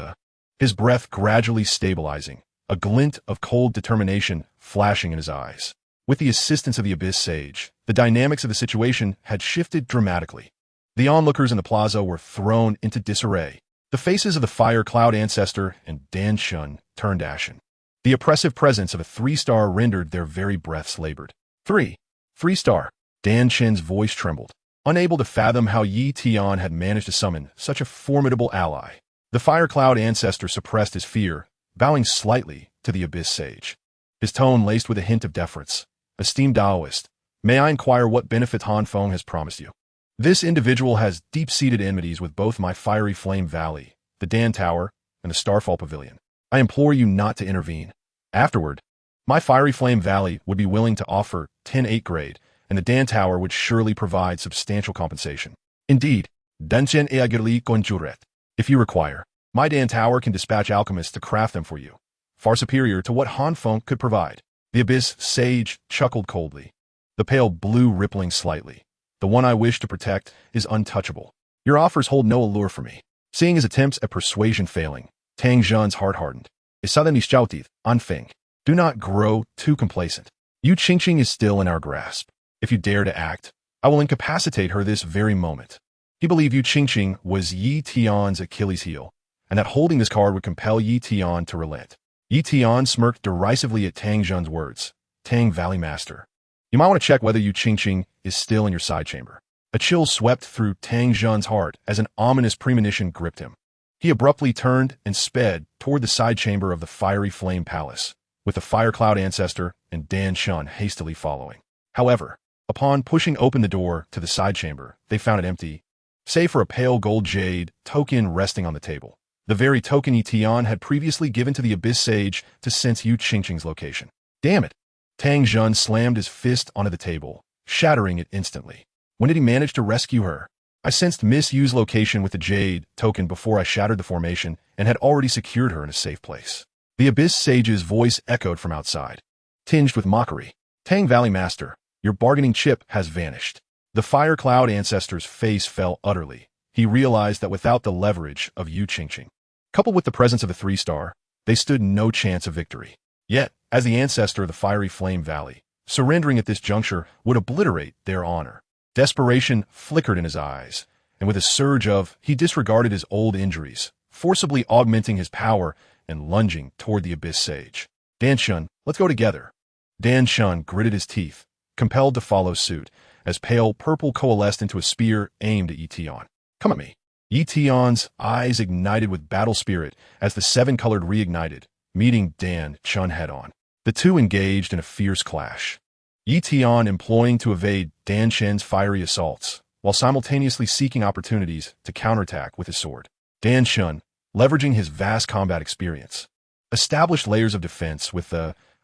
his breath gradually stabilizing, a glint of cold determination flashing in his eyes. With the assistance of the Abyss Sage, the dynamics of the situation had shifted dramatically. The onlookers in the plaza were thrown into disarray. The faces of the Fire Cloud Ancestor and Dan Shun turned ashen. The oppressive presence of a 3-star rendered their very breaths labored. 3-star. Dan Chen's voice trembled, unable to fathom how Yi Tian had managed to summon such a formidable ally. The Fire Cloud Ancestor suppressed his fear, bowing slightly to the Abyss Sage. His tone laced with a hint of deference. Esteemed Taoist, may I inquire what benefit Han Feng has promised you? This individual has deep-seated enmities with both my Fiery Flame Valley, the Dan Tower, and the Starfall Pavilion. I implore you not to intervene. Afterward, my Fiery Flame Valley would be willing to offer 10-8 grade, and the Dan Tower would surely provide substantial compensation. Indeed, Dunchen Eagirli Conjuret. If you require, my Dan Tower can dispatch alchemists to craft them for you, far superior to what Han Feng could provide. The Abyss Sage chuckled coldly, the pale blue rippling slightly. The one I wish to protect is untouchable. Your offers hold no allure for me. Seeing his attempts at persuasion failing, Tang Zhan's heart hardened. Suddenly shouted, Han Feng, do not grow too complacent. Yu Qingqing is still in our grasp. If you dare to act, I will incapacitate her this very moment. He believed Yu Qingqing was Yi Tian's Achilles heel, and that holding this card would compel Yi Tian to relent. Yi Tian smirked derisively at Tang Zhan's words. Tang Valley Master, you might want to check whether Yu Qingqing is still in your side chamber. A chill swept through Tang Zhan's heart as an ominous premonition gripped him. He abruptly turned and sped toward the side chamber of the Fiery Flame Palace, with the Fire Cloud Ancestor and Dan Shun hastily following. However, upon pushing open the door to the side chamber, they found it empty, save for a pale gold jade token resting on the table. The very token Yi Tian had previously given to the Abyss Sage to sense Yu Qingqing's location. Damn it! Tang Zhan slammed his fist onto the table, shattering it instantly. When did he manage to rescue her? I sensed Miss Yu's location with the jade token before I shattered the formation and had already secured her in a safe place. The Abyss Sage's voice echoed from outside, tinged with mockery. Tang Valley Master, your bargaining chip has vanished. The Fire Cloud Ancestor's face fell utterly. He realized that without the leverage of Yu Qingqing, coupled with the presence of a 3-star, they stood no chance of victory. Yet, as the ancestor of the Fiery Flame Valley, surrendering at this juncture would obliterate their honor. Desperation flickered in his eyes, and with a surge he disregarded his old injuries, forcibly augmenting his power and lunging toward the Abyss Sage. Dan Shun, let's go together. Dan Shun gritted his teeth, compelled to follow suit, as pale purple coalesced into a spear aimed at Yi Tian. Come at me. Yi Tian's eyes ignited with battle spirit as the 7-colored reignited, meeting Dan Shun head-on. The two engaged in a fierce clash, Yi Tian employing to evade Dan Shen's fiery assaults, while simultaneously seeking opportunities to counterattack with his sword. Dan Shun, leveraging his vast combat experience, established layers of defense with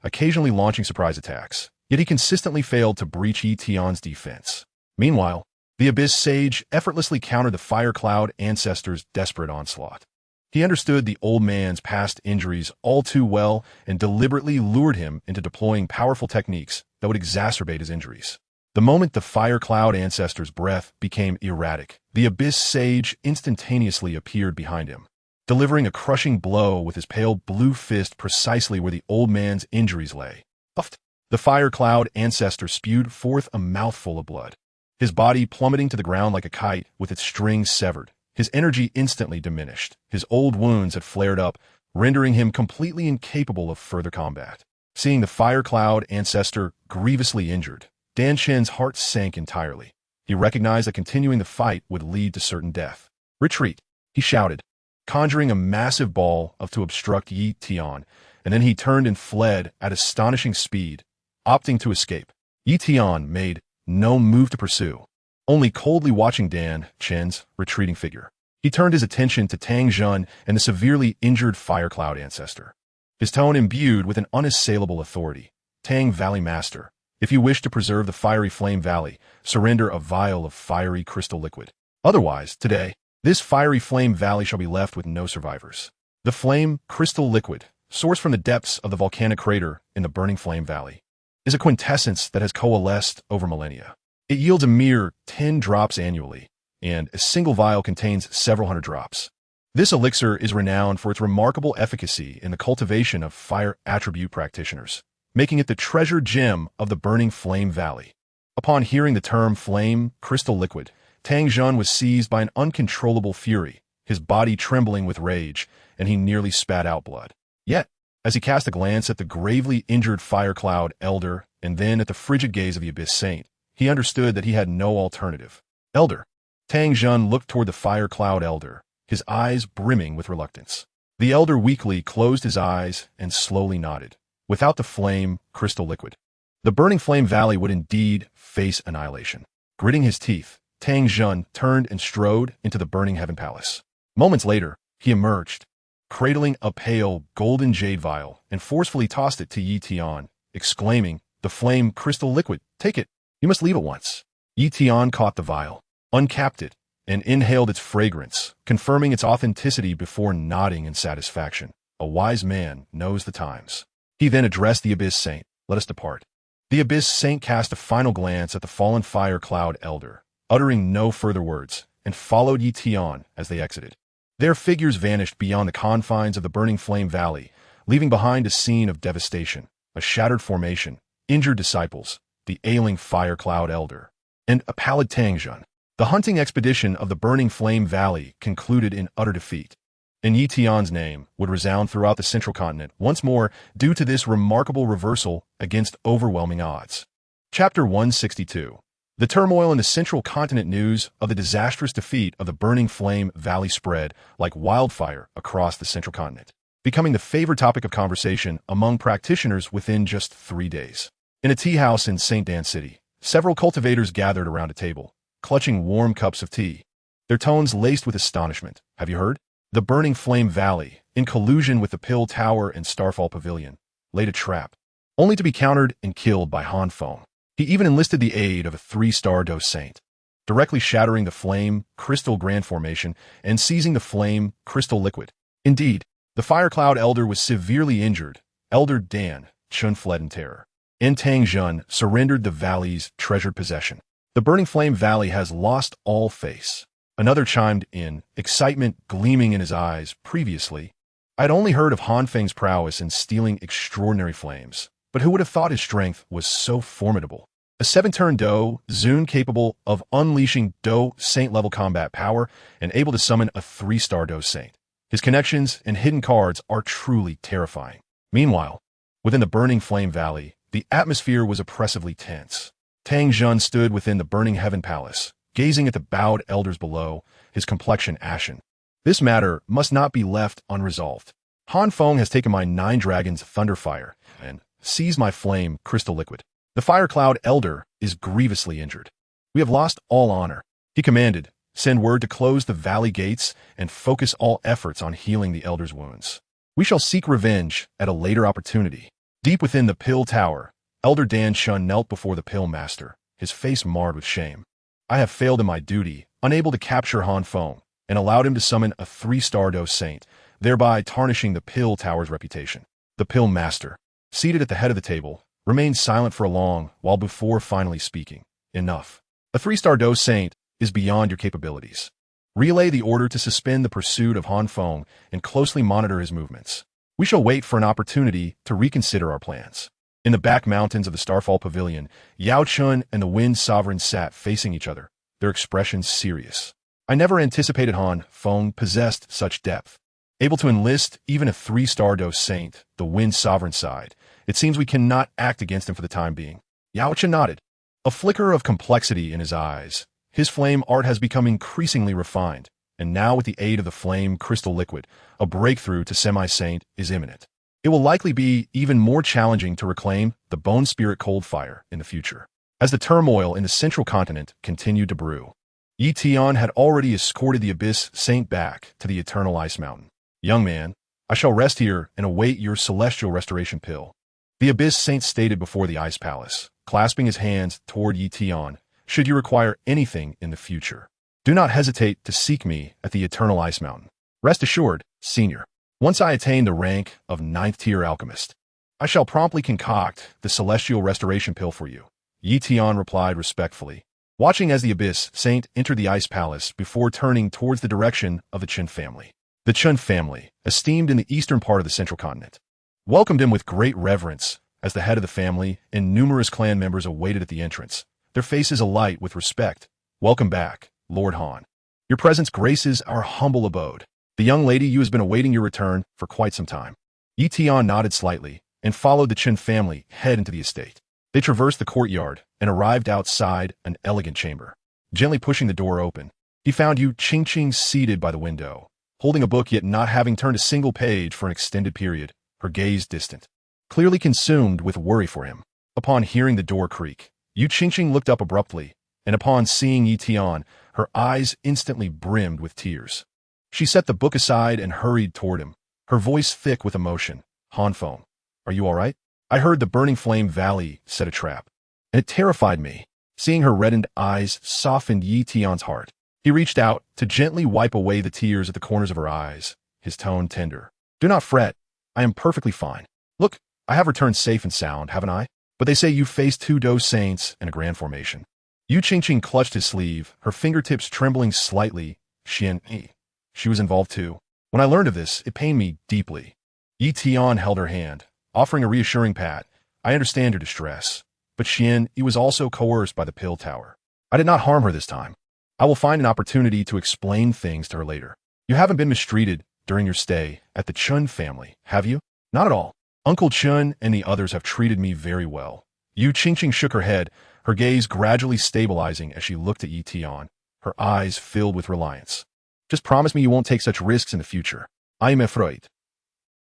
occasionally launching surprise attacks, yet he consistently failed to breach Yi Tian's defense. Meanwhile, the Abyss Sage effortlessly countered the Fire Cloud Ancestor's desperate onslaught. He understood the old man's past injuries all too well and deliberately lured him into deploying powerful techniques that would exacerbate his injuries. The moment the Fire Cloud Ancestor's breath became erratic, the Abyss Sage instantaneously appeared behind him, delivering a crushing blow with his pale blue fist precisely where the old man's injuries lay. Puffed. The Fire Cloud Ancestor spewed forth a mouthful of blood, his body plummeting to the ground like a kite with its strings severed. His energy instantly diminished. His old wounds had flared up, rendering him completely incapable of further combat. Seeing the Fire Cloud Ancestor grievously injured, Dan Shen's heart sank entirely. He recognized that continuing the fight would lead to certain death. Retreat, he shouted, conjuring a massive ball to obstruct Yi Tian, and then he turned and fled at astonishing speed, opting to escape. Yi Tian made no move to pursue, only coldly watching Dan Chen's retreating figure. He turned his attention to Tang Jun and the severely injured Fire Cloud ancestor. His tone imbued with an unassailable authority. Tang Valley Master, if you wish to preserve the fiery Flame Valley, surrender a vial of fiery crystal liquid. Otherwise, today, this fiery Flame Valley shall be left with no survivors. The flame crystal liquid, sourced from the depths of the volcanic crater in the burning Flame Valley, is a quintessence that has coalesced over millennia. It yields a mere 10 drops annually, and a single vial contains several hundred drops. This elixir is renowned for its remarkable efficacy in the cultivation of fire attribute practitioners, making it the treasured gem of the burning Flame Valley. Upon hearing the term flame crystal liquid, Tang Jun was seized by an uncontrollable fury, his body trembling with rage, and he nearly spat out blood. Yet, as he cast a glance at the gravely injured Fire Cloud Elder and then at the frigid gaze of the Abyss Saint, he understood that he had no alternative. Elder. Tang Jun looked toward the Fire Cloud Elder, his eyes brimming with reluctance. The Elder weakly closed his eyes and slowly nodded. Without the flame crystal liquid, the burning Flame Valley would indeed face annihilation. Gritting his teeth, Tang Jun turned and strode into the burning Heaven Palace. Moments later, he emerged, cradling a pale golden jade vial, and forcefully tossed it to Yi Tian, exclaiming, "The flame crystal liquid, take it. You must leave at once." Yi Tian caught the vial, uncapped it, and inhaled its fragrance, confirming its authenticity before nodding in satisfaction. A wise man knows the times. He then addressed the Abyss Saint, "Let us depart." The Abyss Saint cast a final glance at the fallen Fire Cloud Elder, uttering no further words, and followed Yi Tian as they exited. Their figures vanished beyond the confines of the burning Flame Valley, leaving behind a scene of devastation, a shattered formation, injured disciples, the ailing Fire Cloud Elder, and a pallid Tang Jun. The hunting expedition of the burning Flame Valley concluded in utter defeat, and Yi Tian's name would resound throughout the Central Continent once more due to this remarkable reversal against overwhelming odds. Chapter 162. The turmoil in the Central Continent. News of the disastrous defeat of the burning Flame Valley spread like wildfire across the Central Continent, becoming the favorite topic of conversation among practitioners within just 3 days. In a tea house in St. Dan City, several cultivators gathered around a table, clutching warm cups of tea, their tones laced with astonishment. "Have you heard? The burning Flame Valley, in collusion with the Pill Tower and Starfall Pavilion, laid a trap, only to be countered and killed by Han Feng. He even enlisted the aid of a 3-star Dou Saint, directly shattering the Flame Crystal Grand Formation and seizing the Flame Crystal Liquid. Indeed, the Fire Cloud Elder was severely injured. Elder Dan Chun fled in terror, and Tang Jun surrendered the valley's treasured possession. The burning Flame Valley has lost all face." Another chimed in, excitement gleaming in his eyes. "Previously, I'd only heard of Han Feng's prowess in stealing extraordinary flames, but who would have thought his strength was so formidable? A 7-turn Dou Zun capable of unleashing Dou Saint-level combat power and able to summon a 3-star Dou Saint. His connections and hidden cards are truly terrifying." Meanwhile, within the burning Flame Valley, the atmosphere was oppressively tense. Tang Jun stood within the burning Heaven Palace, gazing at the bowed elders below, his complexion ashen. "This matter must not be left unresolved. Han Feng has taken my 9 dragons Thunderfire and seized my flame crystal liquid. The Fire Cloud Elder is grievously injured. We have lost all honor." He commanded, "Send word to close the valley gates and focus all efforts on healing the Elder's wounds. We shall seek revenge at a later opportunity." Deep within the Pill Tower, Elder Dan Chun knelt before the Pill Master, his face marred with shame. "I have failed in my duty, unable to capture Han Feng, and allowed him to summon a 3-star Dou Saint, thereby tarnishing the Pill Tower's reputation." The Pill Master, seated at the head of the table, remained silent for a long while before finally speaking. "Enough. A 3-star Dou Saint is beyond your capabilities. Relay the order to suspend the pursuit of Han Feng and closely monitor his movements. We shall wait for an opportunity to reconsider our plans." In the back mountains of the Starfall Pavilion, Yao Chun and the Wind Sovereign sat facing each other, their expressions serious. "I never anticipated Han Feng possessed such depth. Able to enlist even a 3-star Dou Saint, the Wind Sovereign side. It seems we cannot act against him for the time being." Yao Chun nodded, a flicker of complexity in his eyes. His flame art has become increasingly refined, and now with the aid of the flame crystal liquid, a breakthrough to Semi-Saint is imminent. It will likely be even more challenging to reclaim the Bone Spirit Cold Fire in the future. As the turmoil in the central continent continued to brew, Tian had already escorted the Abyss Saint back to the Eternal Ice Mountain. Young man, I shall rest here and await your celestial restoration pill, the Abyss Saint stated before the Ice Palace, clasping his hands toward Tian. Should you require anything in the future, do not hesitate to seek me at the Eternal Ice Mountain. Rest assured, Senior, once I attain the rank of 9th-tier alchemist, I shall promptly concoct the celestial restoration pill for you, Tian replied respectfully, watching as the Abyss Saint entered the Ice Palace before turning towards the direction of the Chen family. The Chen family, esteemed in the eastern part of the central continent, welcomed him with great reverence as the head of the family, and numerous clan members awaited at the entrance, their faces alight with respect. Welcome back, Lord Han. Your presence graces our humble abode. The young lady you has been awaiting your return for quite some time. Tian nodded slightly and followed the Chen family head into the estate. They traversed the courtyard and arrived outside an elegant chamber. Gently pushing the door open, he found Yu Qingqing seated by the window, holding a book yet not having turned a single page for an extended period, her gaze distant, clearly consumed with worry for him. Upon hearing the door creak, Yu Qingqing looked up abruptly, and upon seeing Tian, her eyes instantly brimmed with tears. She set the book aside and hurried toward him, her voice thick with emotion. Han Feng, are you all right? I heard the Burning Flame Valley set a trap, and it terrified me. Seeing her reddened eyes softened Tian's heart. He reached out to gently wipe away the tears at the corners of her eyes, his tone tender. Do not fret. I am perfectly fine. Look, I have returned safe and sound, haven't I? But they say you faced 2 Dou Saints in a grand formation. Yu Qingqing clutched his sleeve, her fingertips trembling slightly. Xian, she was involved too. When I learned of this, it pained me deeply. Tian held her hand, offering a reassuring pat. I understand your distress. But Xian, he was also coerced by the pill tower. I did not harm her this time. I will find an opportunity to explain things to her later. You haven't been mistreated during your stay at the Chen family, have you? Not at all. Uncle Chen and the others have treated me very well. Yu Qingqing shook her head, her gaze gradually stabilizing as she looked at Tian, her eyes filled with reliance. Just promise me you won't take such risks in the future. I am afraid.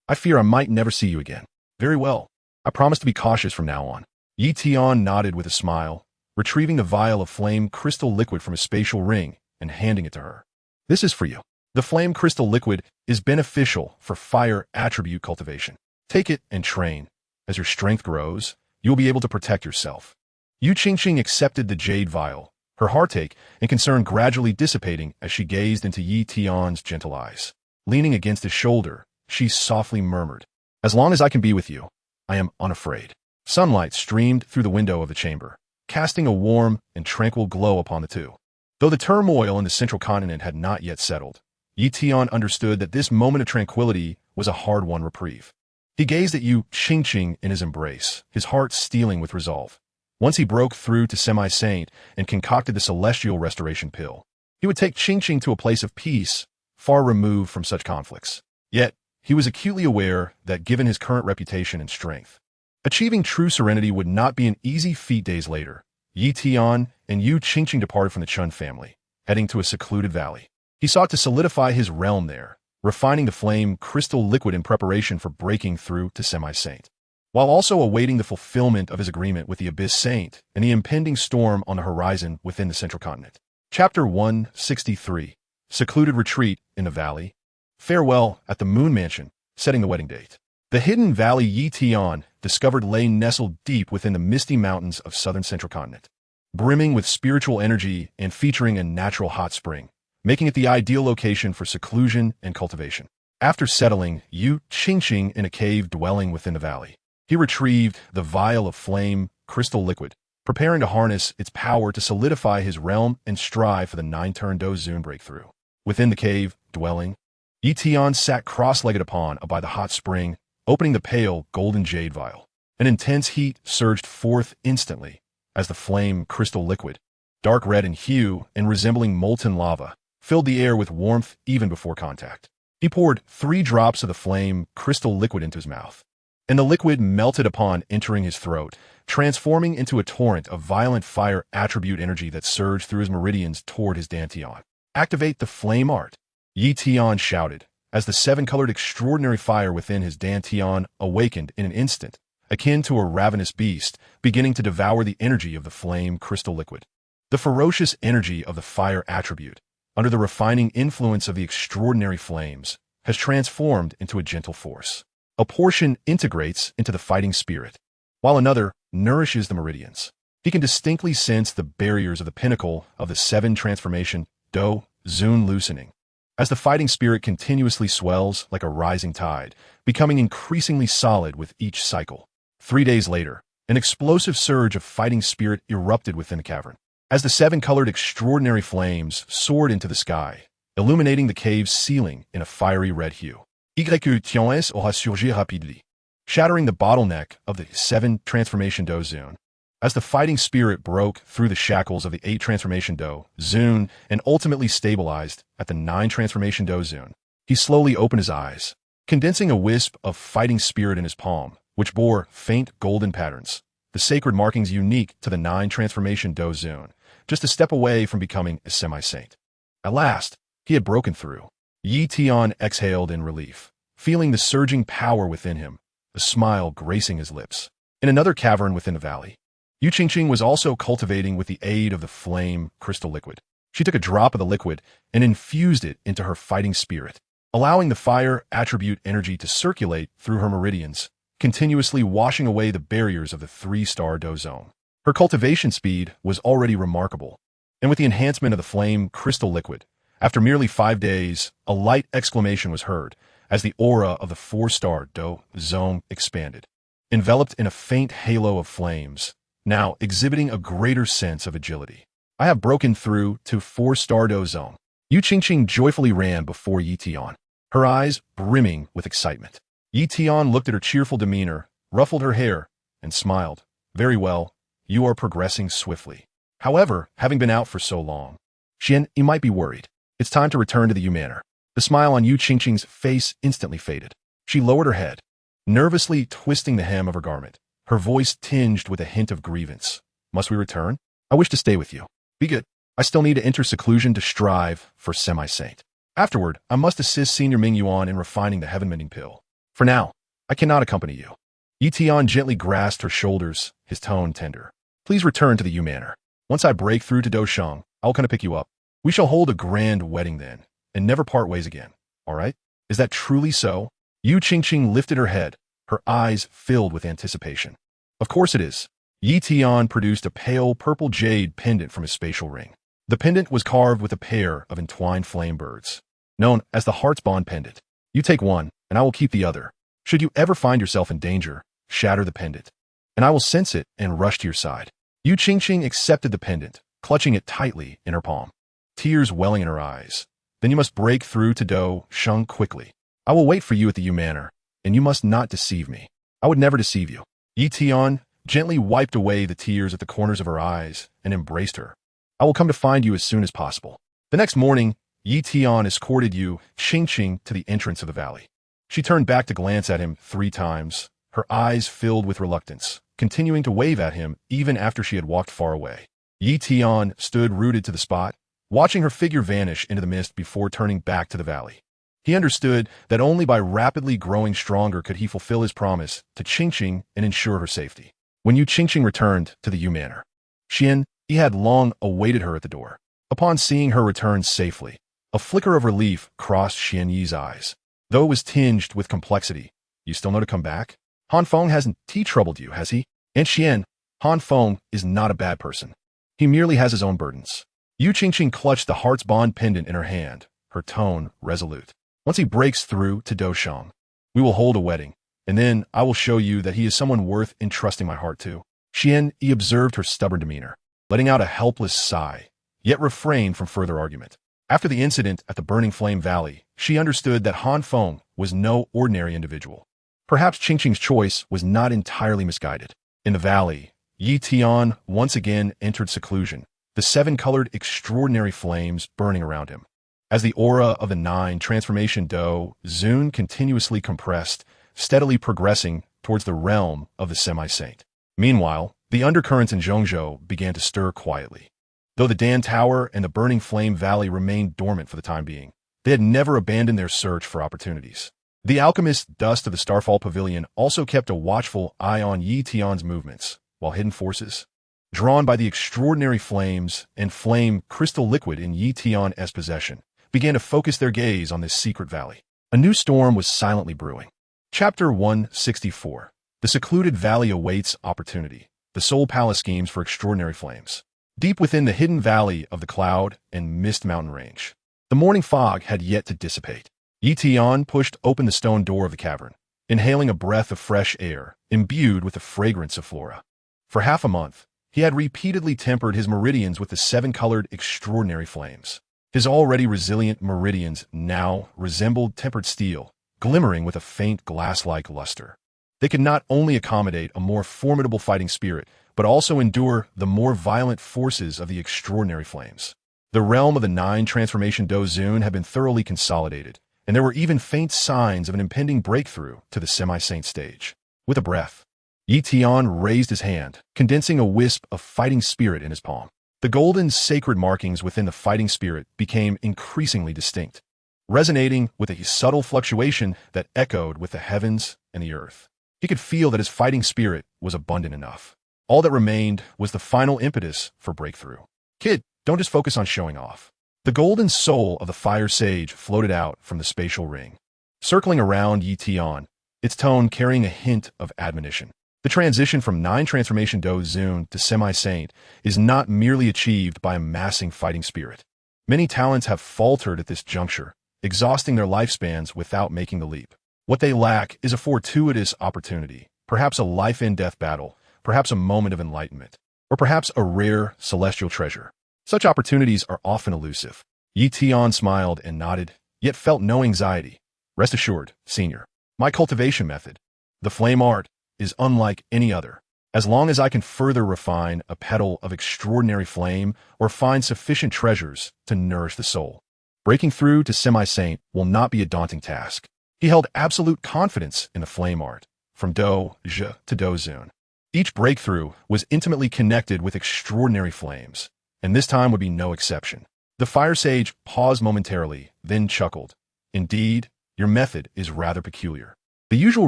I fear I might never see you again. Very well. I promise to be cautious from now on. Tian nodded with a smile, retrieving the vial of flame crystal liquid from his spatial ring and handing it to her. This is for you. The flame crystal liquid is beneficial for fire attribute cultivation. Take it and train. As your strength grows, you will be able to protect yourself. Yu Qingqing accepted the jade vial, her heartache and concern gradually dissipating as she gazed into Tian's gentle eyes. Leaning against his shoulder, she softly murmured, as long as I can be with you, I am unafraid. Sunlight streamed through the window of the chamber, casting a warm and tranquil glow upon the two. Though the turmoil in the central continent had not yet settled, Tian understood that this moment of tranquility was a hard-won reprieve. He gazed at Yu Qingqing in his embrace, his heart steeling with resolve. Once he broke through to Semi-Saint and concocted the celestial restoration pill, he would take Qingqing to a place of peace, far removed from such conflicts. Yet, he was acutely aware that given his current reputation and strength, achieving true serenity would not be an easy feat. Days later, Tian and Yu Qingqing departed from the Chen family, heading to a secluded valley. He sought to solidify his realm there, refining the flame crystal liquid in preparation for breaking through to Semi-Saint, while also awaiting the fulfillment of his agreement with the Abyss Saint and the impending storm on the horizon within the central continent. Chapter 163. Secluded Retreat in the Valley. Farewell at the Moon Mansion, setting the wedding date. The hidden valley Tian discovered lay nestled deep within the misty mountains of southern central continent, brimming with spiritual energy and featuring a natural hot spring, making it the ideal location for seclusion and cultivation. After settling Yu Qingqing in a cave dwelling within the valley, he retrieved the vial of flame crystal liquid, preparing to harness its power to solidify his realm and strive for the 9-turn Dou Zun breakthrough. Within the cave dwelling, Tian sat cross-legged by the hot spring, opening the pale golden jade vial. An intense heat surged forth instantly as the flame crystal liquid, dark red in hue and resembling molten lava, filled the air with warmth even before contact. He poured 3 drops of the flame crystal liquid into his mouth, and the liquid melted upon entering his throat, transforming into a torrent of violent fire attribute energy that surged through his meridians toward his dantian. Activate the flame art, Tian shouted, as the 7-colored extraordinary fire within his dantian awakened in an instant, akin to a ravenous beast, beginning to devour the energy of the flame crystal liquid. The ferocious energy of the fire attribute, under the refining influence of the extraordinary flames, has transformed into a gentle force. A portion integrates into the fighting spirit, while another nourishes the meridians. He can distinctly sense the barriers of the pinnacle of the 7 transformation Dou Zun loosening, as the fighting spirit continuously swells like a rising tide, becoming increasingly solid with each cycle. 3 days later, an explosive surge of fighting spirit erupted within the cavern, as the 7-colored extraordinary flames soared into the sky, illuminating the cave's ceiling in a fiery red hue. Tian aura surgi rapidement, shattering the bottleneck of the 7 transformation Dou Zun. As the fighting spirit broke through the shackles of the 8 transformation Dou Zun and ultimately stabilized at the 9 transformation Dou Zun, he slowly opened his eyes, condensing a wisp of fighting spirit in his palm, which bore faint golden patterns, the sacred markings unique to the 9 transformation Dou Zun, just a step away from becoming a semi-saint. At last, he had broken through. Tian exhaled in relief, feeling the surging power within him, a smile gracing his lips. In another cavern within the valley, Qingqing was also cultivating with the aid of the flame crystal liquid. She took a drop of the liquid and infused it into her fighting spirit, allowing the fire attribute energy to circulate through her meridians, continuously washing away the barriers of the 3-star Dou zone. Her cultivation speed was already remarkable, and with the enhancement of the flame crystal liquid, after merely 5 days, a light exclamation was heard as the aura of the 4-star Dou zone expanded, enveloped in a faint halo of flames, now exhibiting a greater sense of agility. I have broken through to 4-star Dou zone. Qingqing joyfully ran before Tian, her eyes brimming with excitement. Tian looked at her cheerful demeanor, ruffled her hair, and smiled. Very well, you are progressing swiftly. However, having been out for so long, Xian, you might be worried. It's time to return to the Manor. The smile on Qingqing's face instantly faded. She lowered her head, nervously twisting the hem of her garment, her voice tinged with a hint of grievance. Must we return? I wish to stay with you. Be good. I still need to enter seclusion to strive for semi-saint. Afterward, I must assist Senior Ming Yuan in refining the heaven-mending pill. For now, I cannot accompany you. Tian gently grasped her shoulders, his tone tender. Please return to the Manor. Once I break through to Doushang, I'll come to pick you up. We shall hold a grand wedding then, and never part ways again. All right? Is that truly so? Qingqing lifted her head, her eyes filled with anticipation. Of course it is. Tian produced a pale purple jade pendant from his spatial ring. The pendant was carved with a pair of entwined flame birds, known as the Heart's Bond pendant. You take one, and I will keep the other. Should you ever find yourself in danger, shatter the pendant, and I will sense it and rush to your side. Qingqing accepted the pendant, clutching it tightly in her palm, tears welling in her eyes. Then you must break through to Doushang quickly. I will wait for you at the Manor, and you must not deceive me. I would never deceive you. Tian gently wiped away the tears at the corners of her eyes and embraced her. I will come to find you as soon as possible. The next morning, Tian escorted Qingqing to the entrance of the valley. She turned back to glance at him 3 times, her eyes filled with reluctance, continuing to wave at him even after she had walked far away. Tian stood rooted to the spot, watching her figure vanish into the mist before turning back to the valley. He understood that only by rapidly growing stronger could he fulfill his promise to Qingqing and ensure her safety. When Qingqing returned to the Manor, Xian, he had long awaited her at the door. Upon seeing her return safely, a flicker of relief crossed Xian Yi's eyes. Though it was tinged with complexity, you still know to come back? Han Feng hasn't troubled you, has he? And Xian, Han Feng is not a bad person. He merely has his own burdens. Qingqing clutched the Heart's Bond pendant in her hand, her tone resolute. Once he breaks through to Doushang, we will hold a wedding, and then I will show you that he is someone worth entrusting my heart to. Xian Yi observed her stubborn demeanor, letting out a helpless sigh, yet refrained from further argument. After the incident at the Burning Flame Valley, she understood that Han Feng was no ordinary individual. Perhaps Qingqing's choice was not entirely misguided. In the valley, Tian once again entered seclusion, the 7-colored extraordinary flames burning around him. As the aura of the 9 transformation Dou Zun continuously compressed, steadily progressing towards the realm of the semi-saint. Meanwhile, the undercurrents in Zhongzhou began to stir quietly. Though the Dan Tower and the Burning Flame Valley remained dormant for the time being, they had never abandoned their search for opportunities. The alchemist Dust of the Starfall Pavilion also kept a watchful eye on Yi Tian's movements, while hidden forces, drawn by the extraordinary flames and flame crystal liquid in Yi Tian's possession, began to focus their gaze on this secret valley. A new storm was silently brewing. Chapter 164. The secluded valley awaits opportunity. The Soul Palace schemes for extraordinary flames. Deep within the hidden valley of the Cloud and Mist mountain range, the morning fog had yet to dissipate. Yi Tian pushed open the stone door of the cavern, inhaling a breath of fresh air, imbued with the fragrance of flora. For half a month, he had repeatedly tempered his meridians with the seven-colored extraordinary flames. His already resilient meridians now resembled tempered steel, glimmering with a faint glass-like luster. They could not only accommodate a more formidable fighting spirit, but also endure the more violent forces of the extraordinary flames. The realm of the 9 transformation Dou Zun had been thoroughly consolidated, and there were even faint signs of an impending breakthrough to the semi-saint stage. With a breath, Yi Tian raised his hand, condensing a wisp of fighting spirit in his palm. The golden sacred markings within the fighting spirit became increasingly distinct, resonating with a subtle fluctuation that echoed with the heavens and the earth. He could feel that his fighting spirit was abundant enough. All that remained was the final impetus for breakthrough. Kid, don't just focus on showing off. The golden soul of the fire sage floated out from the spatial ring, circling around Yi Tian, its tone carrying a hint of admonition. The transition from 9 transformation Dou Zun to semi-saint is not merely achieved by amassing fighting spirit. Many talents have faltered at this juncture, exhausting their lifespans without making the leap. What they lack is a fortuitous opportunity, perhaps a life-and-death battle, perhaps a moment of enlightenment, or perhaps a rare celestial treasure. Such opportunities are often elusive. Yi Tian smiled and nodded, yet felt no anxiety. Rest assured, senior. My cultivation method, the flame art, is unlike any other. As long as I can further refine a petal of extraordinary flame or find sufficient treasures to nourish the soul, breaking through to semi-saint will not be a daunting task. He held absolute confidence in the flame art, from Dou Zhi to Dou Zun. Each breakthrough was intimately connected with extraordinary flames, and this time would be no exception. The fire sage paused momentarily, then chuckled. Indeed, your method is rather peculiar. The usual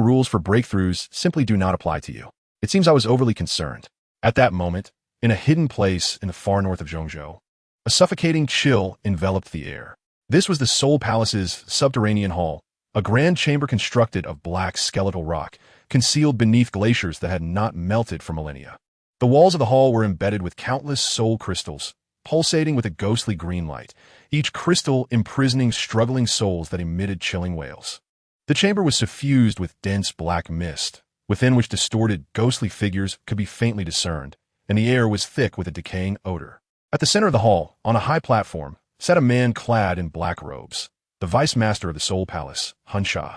rules for breakthroughs simply do not apply to you. It seems I was overly concerned. At that moment, in a hidden place in the far north of Zhongzhou, a suffocating chill enveloped the air. This was the Soul Palace's subterranean hall, a grand chamber constructed of black skeletal rock, concealed beneath glaciers that had not melted for millennia. The walls of the hall were embedded with countless soul crystals, pulsating with a ghostly green light, each crystal imprisoning struggling souls that emitted chilling wails. The chamber was suffused with dense black mist, within which distorted, ghostly figures could be faintly discerned, and the air was thick with a decaying odor. At the center of the hall, on a high platform, sat a man clad in black robes, the vice master of the Soul Palace, Han Feng.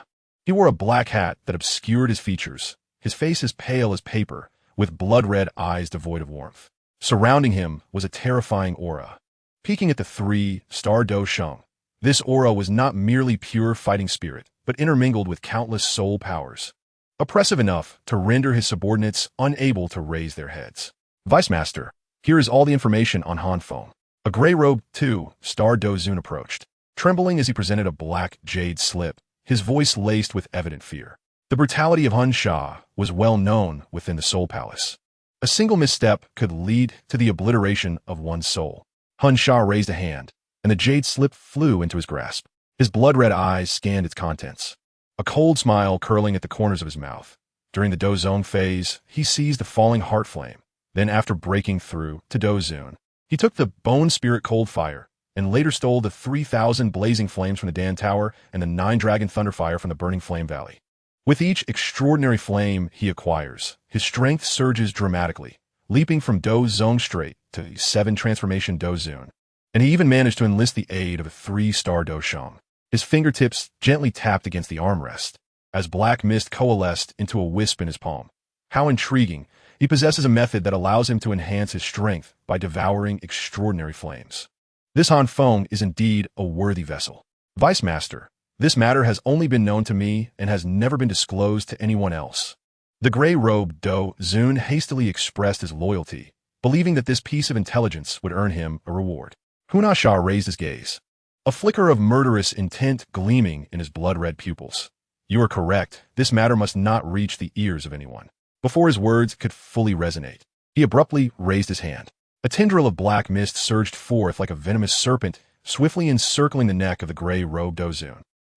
He wore a black hat that obscured his features, his face as pale as paper, with blood-red eyes devoid of warmth. Surrounding him was a terrifying aura. Peeking at the 3-star Dou Sheng, this aura was not merely pure fighting spirit, but intermingled with countless soul powers, oppressive enough to render his subordinates unable to raise their heads. Vice Master, here is all the information on Han Feng. A gray-robed 2-star Dou Zun approached, trembling as he presented a black jade slip, his voice laced with evident fear. The brutality of Han Feng was well known within the Soul Palace. A single misstep could lead to the obliteration of one's soul. Han Feng raised a hand, and the jade slip flew into his grasp. His blood-red eyes scanned its contents, a cold smile curling at the corners of his mouth. During the Dou Zong phase, he seized the falling heart flame. Then, after breaking through to Dou Zun, he took the Bone Spirit Cold Fire, and later stole the 3,000 blazing flames from the Dan Tower and the 9-dragon Thunderfire from the Burning Flame Valley. With each extraordinary flame he acquires, his strength surges dramatically, leaping from Dou Zong straight to 7 transformation Dou Zun. And he even managed to enlist the aid of a 3-star Dou Sheng. His fingertips gently tapped against the armrest, as black mist coalesced into a wisp in his palm. How intriguing! He possesses a method that allows him to enhance his strength by devouring extraordinary flames. This Han Feng is indeed a worthy vessel. Vice Master, this matter has only been known to me and has never been disclosed to anyone else. The gray-robed Dou Zun hastily expressed his loyalty, believing that this piece of intelligence would earn him a reward. Han Feng raised his gaze, a flicker of murderous intent gleaming in his blood-red pupils. You are correct. This matter must not reach the ears of anyone. Before his words could fully resonate, he abruptly raised his hand. A tendril of black mist surged forth like a venomous serpent, swiftly encircling the neck of the gray-robed Dou.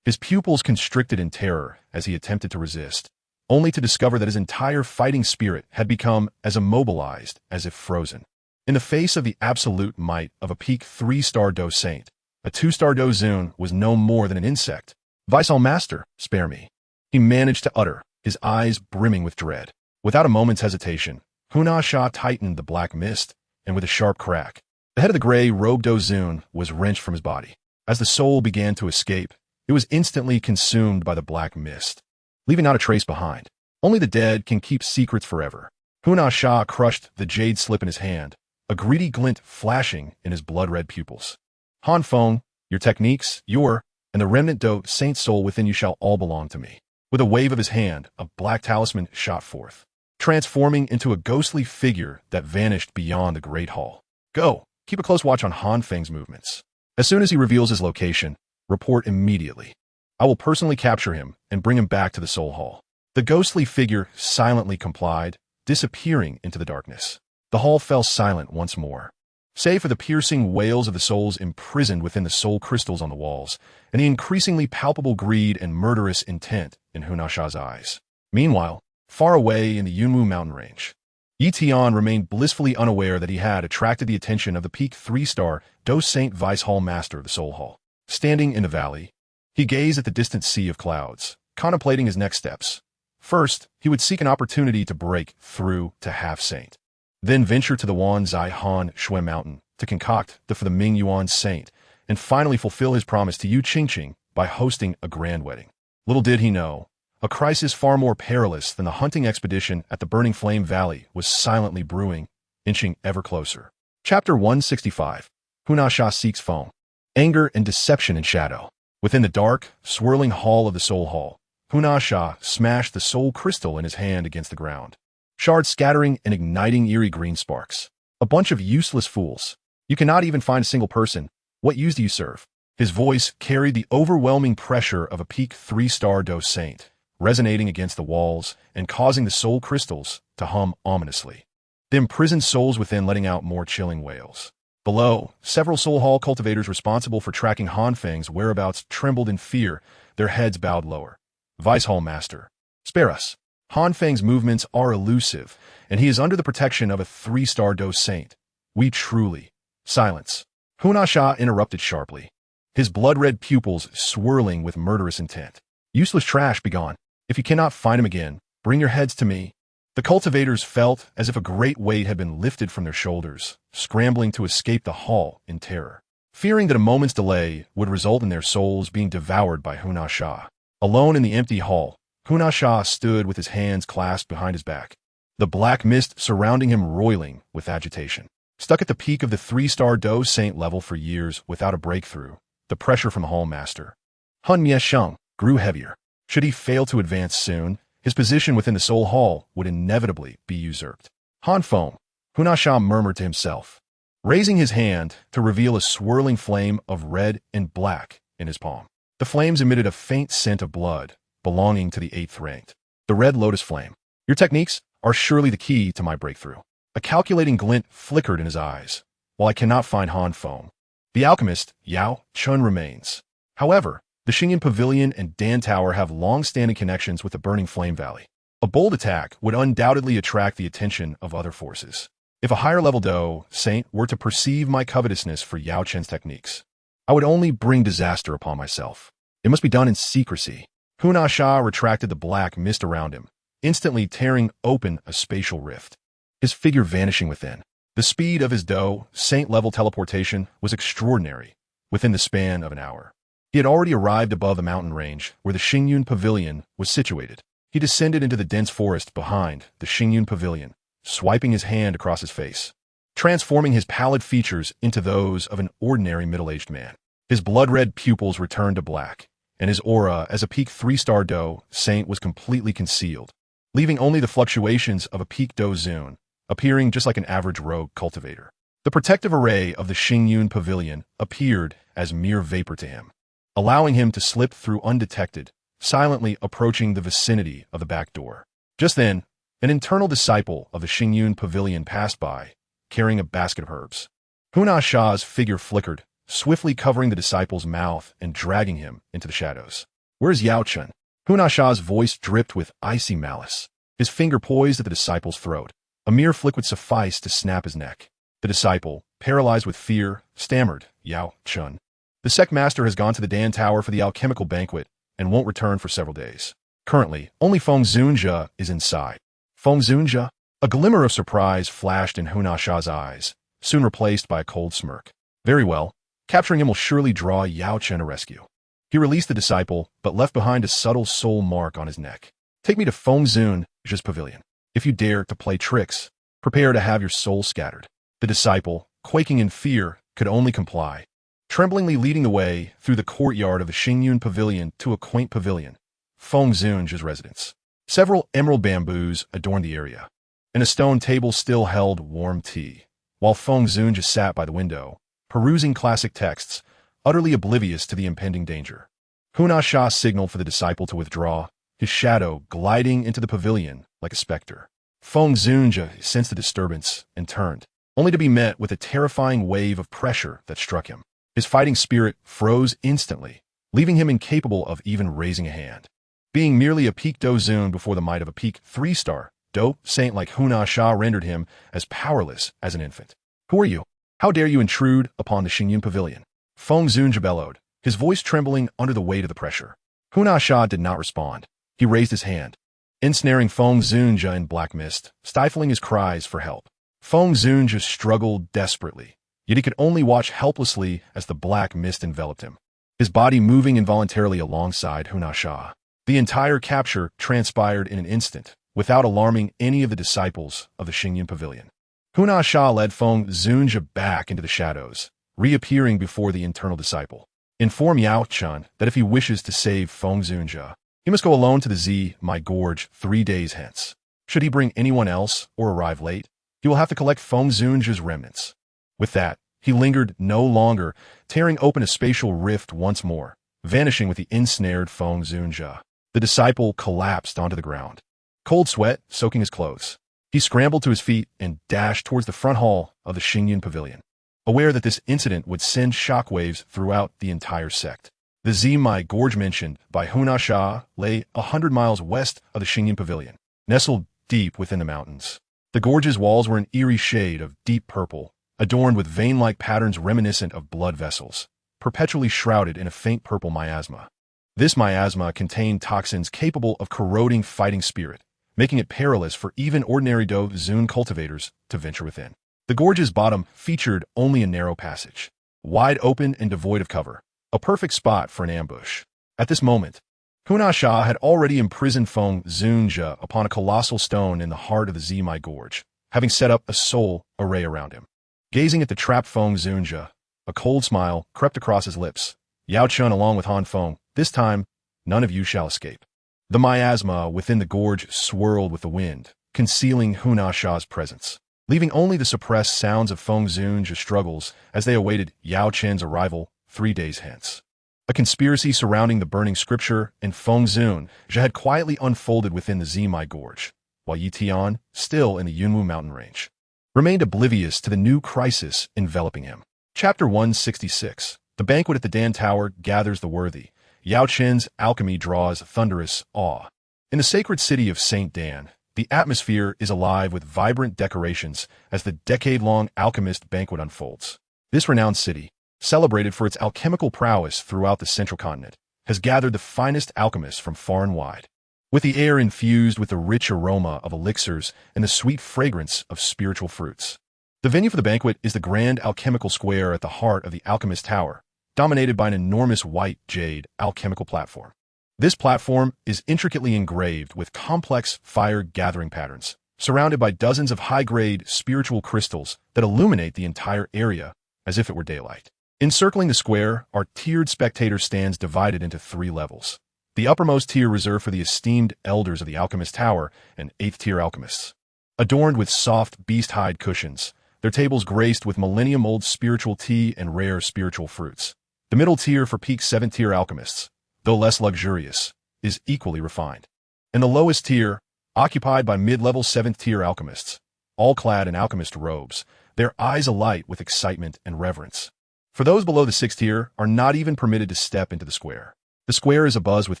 His pupils constricted in terror as he attempted to resist, only to discover that his entire fighting spirit had become as immobilized as if frozen. In the face of the absolute might of a peak 3-star Dou Saint, a 2-star Dou was no more than an insect. "Vice Master, spare me," he managed to utter, his eyes brimming with dread. Without a moment's hesitation, Han Feng tightened the black mist, and with a sharp crack, the head of the gray-robed Dou was wrenched from his body. As the soul began to escape, it was instantly consumed by the black mist, leaving not a trace behind. Only the dead can keep secrets forever. Han Feng crushed the jade slip in his hand, a greedy glint flashing in his blood-red pupils. "Han Feng, your techniques, and the remnant Dou Saint soul within you shall all belong to me." With a wave of his hand, a black talisman shot forth, transforming into a ghostly figure that vanished beyond the great hall. "Go, keep a close watch on Han Feng's movements. As soon as he reveals his location, report immediately. I will personally capture him and bring him back to the Soul Hall." The ghostly figure silently complied, disappearing into the darkness. The hall fell silent once more, save for the piercing wails of the souls imprisoned within the soul crystals on the walls, and the increasingly palpable greed and murderous intent in Han Feng's eyes. Meanwhile, far away in the Yunwu mountain range, Tian remained blissfully unaware that he had attracted the attention of the peak 3-star Dou Saint Vice Hall Master of the Soul Hall. Standing in the valley, he gazed at the distant sea of clouds, contemplating his next steps. First, he would seek an opportunity to break through to Half-Saint, then venture to the Wanzai Han Shui Mountain to concoct for the Ming Yuan Saint, and finally fulfill his promise to Yu Qingqing by hosting a grand wedding. Little did he know, a crisis far more perilous than the hunting expedition at the Burning Flame Valley was silently brewing, inching ever closer. Chapter 165. Han Feng seeks Feng. Anger and deception in shadow. Within the dark, swirling hall of the Soul Hall, Han Feng smashed the soul crystal in his hand against the ground, shards scattering and igniting eerie green sparks. "A bunch of useless fools. You cannot even find a single person. What use do you serve?" His voice carried the overwhelming pressure of a peak 3-star Dou Saint, resonating against the walls and causing the soul crystals to hum ominously, the imprisoned souls within letting out more chilling wails. Below, several Soul Hall cultivators responsible for tracking Han Feng's whereabouts trembled in fear, their heads bowed lower. "Vice Hall Master, spare us. Han Feng's movements are elusive, and he is under the protection of a 3-star Dou Saint. We truly—" Silence. Han Feng interrupted sharply, his blood-red pupils swirling with murderous intent. "Useless trash, begone. If you cannot find him again, bring your heads to me." The cultivators felt as if a great weight had been lifted from their shoulders, scrambling to escape the hall in terror, fearing that a moment's delay would result in their souls being devoured by Han Feng. Alone in the empty hall, Han Feng stood with his hands clasped behind his back, the black mist surrounding him roiling with agitation. Stuck at the peak of the 3-star Dou Saint level for years without a breakthrough, the pressure from the Hall Master, Han Feng, grew heavier. Should he fail to advance soon, his position within the Soul Hall would inevitably be usurped. "Han Feng," Han Feng murmured to himself, raising his hand to reveal a swirling flame of red and black in his palm. The flames emitted a faint scent of blood, belonging to the 8th ranked, the Red Lotus Flame. "Your techniques are surely the key to my breakthrough." A calculating glint flickered in his eyes. "While I cannot find Han Feng, the alchemist Yao Chun remains. However, the Xingyan Pavilion and Dan Tower have long-standing connections with the Burning Flame Valley. A bold attack would undoubtedly attract the attention of other forces. If a higher-level Dou Saint were to perceive my covetousness for Yao Chen's techniques, I would only bring disaster upon myself. It must be done in secrecy." Han Feng retracted the black mist around him, instantly tearing open a spatial rift, his figure vanishing within. The speed of his Dou Saint-level teleportation was extraordinary. Within the span of an hour, he had already arrived above the mountain range where the Xingyun Pavilion was situated. He descended into the dense forest behind the Xingyun Pavilion, swiping his hand across his face, transforming his pallid features into those of an ordinary middle-aged man. His blood-red pupils returned to black, and his aura as a peak 3-star Dou Saint was completely concealed, leaving only the fluctuations of a peak Dou Zun, appearing just like an average rogue cultivator. The protective array of the Xingyun Pavilion appeared as mere vapor to him, allowing him to slip through undetected, silently approaching the vicinity of the back door. Just then, an internal disciple of the Xingyun Pavilion passed by, carrying a basket of herbs. Huna Sha's figure flickered, swiftly covering the disciple's mouth and dragging him into the shadows. "Where's Yao Chen?" Huna Sha's voice dripped with icy malice. His finger poised at the disciple's throat. A mere flick would suffice to snap his neck. The disciple, paralyzed with fear, stammered, "Yao Chen. The sect master has gone to the Dan Tower for the alchemical banquet and won't return for several days. Currently, only Feng Zunjia is inside." Feng Zunjia? A glimmer of surprise flashed in Huna Sha's eyes, soon replaced by a cold smirk. "Very well. Capturing him will surely draw Yao Chen to rescue." He released the disciple, but left behind a subtle soul mark on his neck. "Take me to Feng Zunjia's pavilion. If you dare to play tricks, prepare to have your soul scattered." The disciple, quaking in fear, could only comply, tremblingly leading the way through the courtyard of the Xingyun Pavilion to a quaint pavilion, Feng Zunjia's residence. Several emerald bamboos adorned the area, and a stone table still held warm tea, while Feng Zunjia sat by the window, perusing classic texts, utterly oblivious to the impending danger. Huna Sha signaled for the disciple to withdraw, his shadow gliding into the pavilion like a specter. Feng Zunjia sensed the disturbance and turned, only to be met with a terrifying wave of pressure that struck him. His fighting spirit froze instantly, leaving him incapable of even raising a hand. Being merely a peak Dou Zun before the might of a peak 3-star Dou saint like Huna Sha rendered him as powerless as an infant. "Who are you? How dare you intrude upon the Xingyun Pavilion?" Feng Zunjia bellowed, his voice trembling under the weight of the pressure. Huna Sha did not respond. He raised his hand, ensnaring Feng Zunjia in black mist, stifling his cries for help. Feng Zunjia struggled desperately, yet he could only watch helplessly as the black mist enveloped him, his body moving involuntarily alongside Huna Sha. The entire capture transpired in an instant, without alarming any of the disciples of the Xingyun Pavilion. Huna Sha led Feng Zunjia back into the shadows, reappearing before the internal disciple. "Inform Yao Chen that if he wishes to save Feng Zunjia, he must go alone to the Zi-My Gorge 3 days hence. Should he bring anyone else or arrive late, he will have to collect Feng Zunjia's remnants." With that, he lingered no longer, tearing open a spatial rift once more, vanishing with the ensnared Feng Zunjia. The disciple collapsed onto the ground, cold sweat soaking his clothes. He scrambled to his feet and dashed towards the front hall of the Xingyun Pavilion, aware that this incident would send shockwaves throughout the entire sect. The Zi-My Gorge mentioned by Huna Sha lay 100 miles west of the Xingyun Pavilion, nestled deep within the mountains. The gorge's walls were an eerie shade of deep purple, adorned with vein-like patterns reminiscent of blood vessels, perpetually shrouded in a faint purple miasma. This miasma contained toxins capable of corroding fighting spirit, making it perilous for even ordinary Dou Zun cultivators to venture within. The gorge's bottom featured only a narrow passage, wide open and devoid of cover, a perfect spot for an ambush. At this moment, Huna Sha had already imprisoned Feng Zunjia upon a colossal stone in the heart of the Zi-My Gorge, having set up a soul array around him. Gazing at the trapped Feng Zunjia, a cold smile crept across his lips. "Yao Chen along with Han Feng, this time, none of you shall escape." The miasma within the gorge swirled with the wind, concealing Huna Sha's presence, leaving only the suppressed sounds of Feng Zunjia's struggles as they awaited Yao Chen's arrival 3 days hence. A conspiracy surrounding the burning scripture and Feng Zunjia had quietly unfolded within the Zi-My Gorge, while Tian, still in the Yunwu mountain range, remained oblivious to the new crisis enveloping him. Chapter 166. The banquet at the Dan Tower gathers the worthy. Yao Chen's alchemy draws thunderous awe. In the sacred city of St. Dan, the atmosphere is alive with vibrant decorations as the decade-long alchemist banquet unfolds. This renowned city, celebrated for its alchemical prowess throughout the central continent, has gathered the finest alchemists from far and wide, with the air infused with the rich aroma of elixirs and the sweet fragrance of spiritual fruits. The venue for the banquet is the grand alchemical square at the heart of the Alchemist Tower, dominated by an enormous white jade alchemical platform. This platform is intricately engraved with complex fire-gathering patterns, surrounded by dozens of high-grade spiritual crystals that illuminate the entire area as if it were daylight. Encircling the square are tiered spectator stands divided into 3 levels. The uppermost tier reserved for the esteemed elders of the Alchemist Tower and 8th-tier alchemists. Adorned with soft beast-hide cushions, their tables graced with millennium-old spiritual tea and rare spiritual fruits. The middle tier for peak 7th-tier alchemists, though less luxurious, is equally refined. In the lowest tier, occupied by mid-level 7th-tier alchemists, all clad in alchemist robes, their eyes alight with excitement and reverence. For those below the 6th tier are not even permitted to step into the square. The square is abuzz with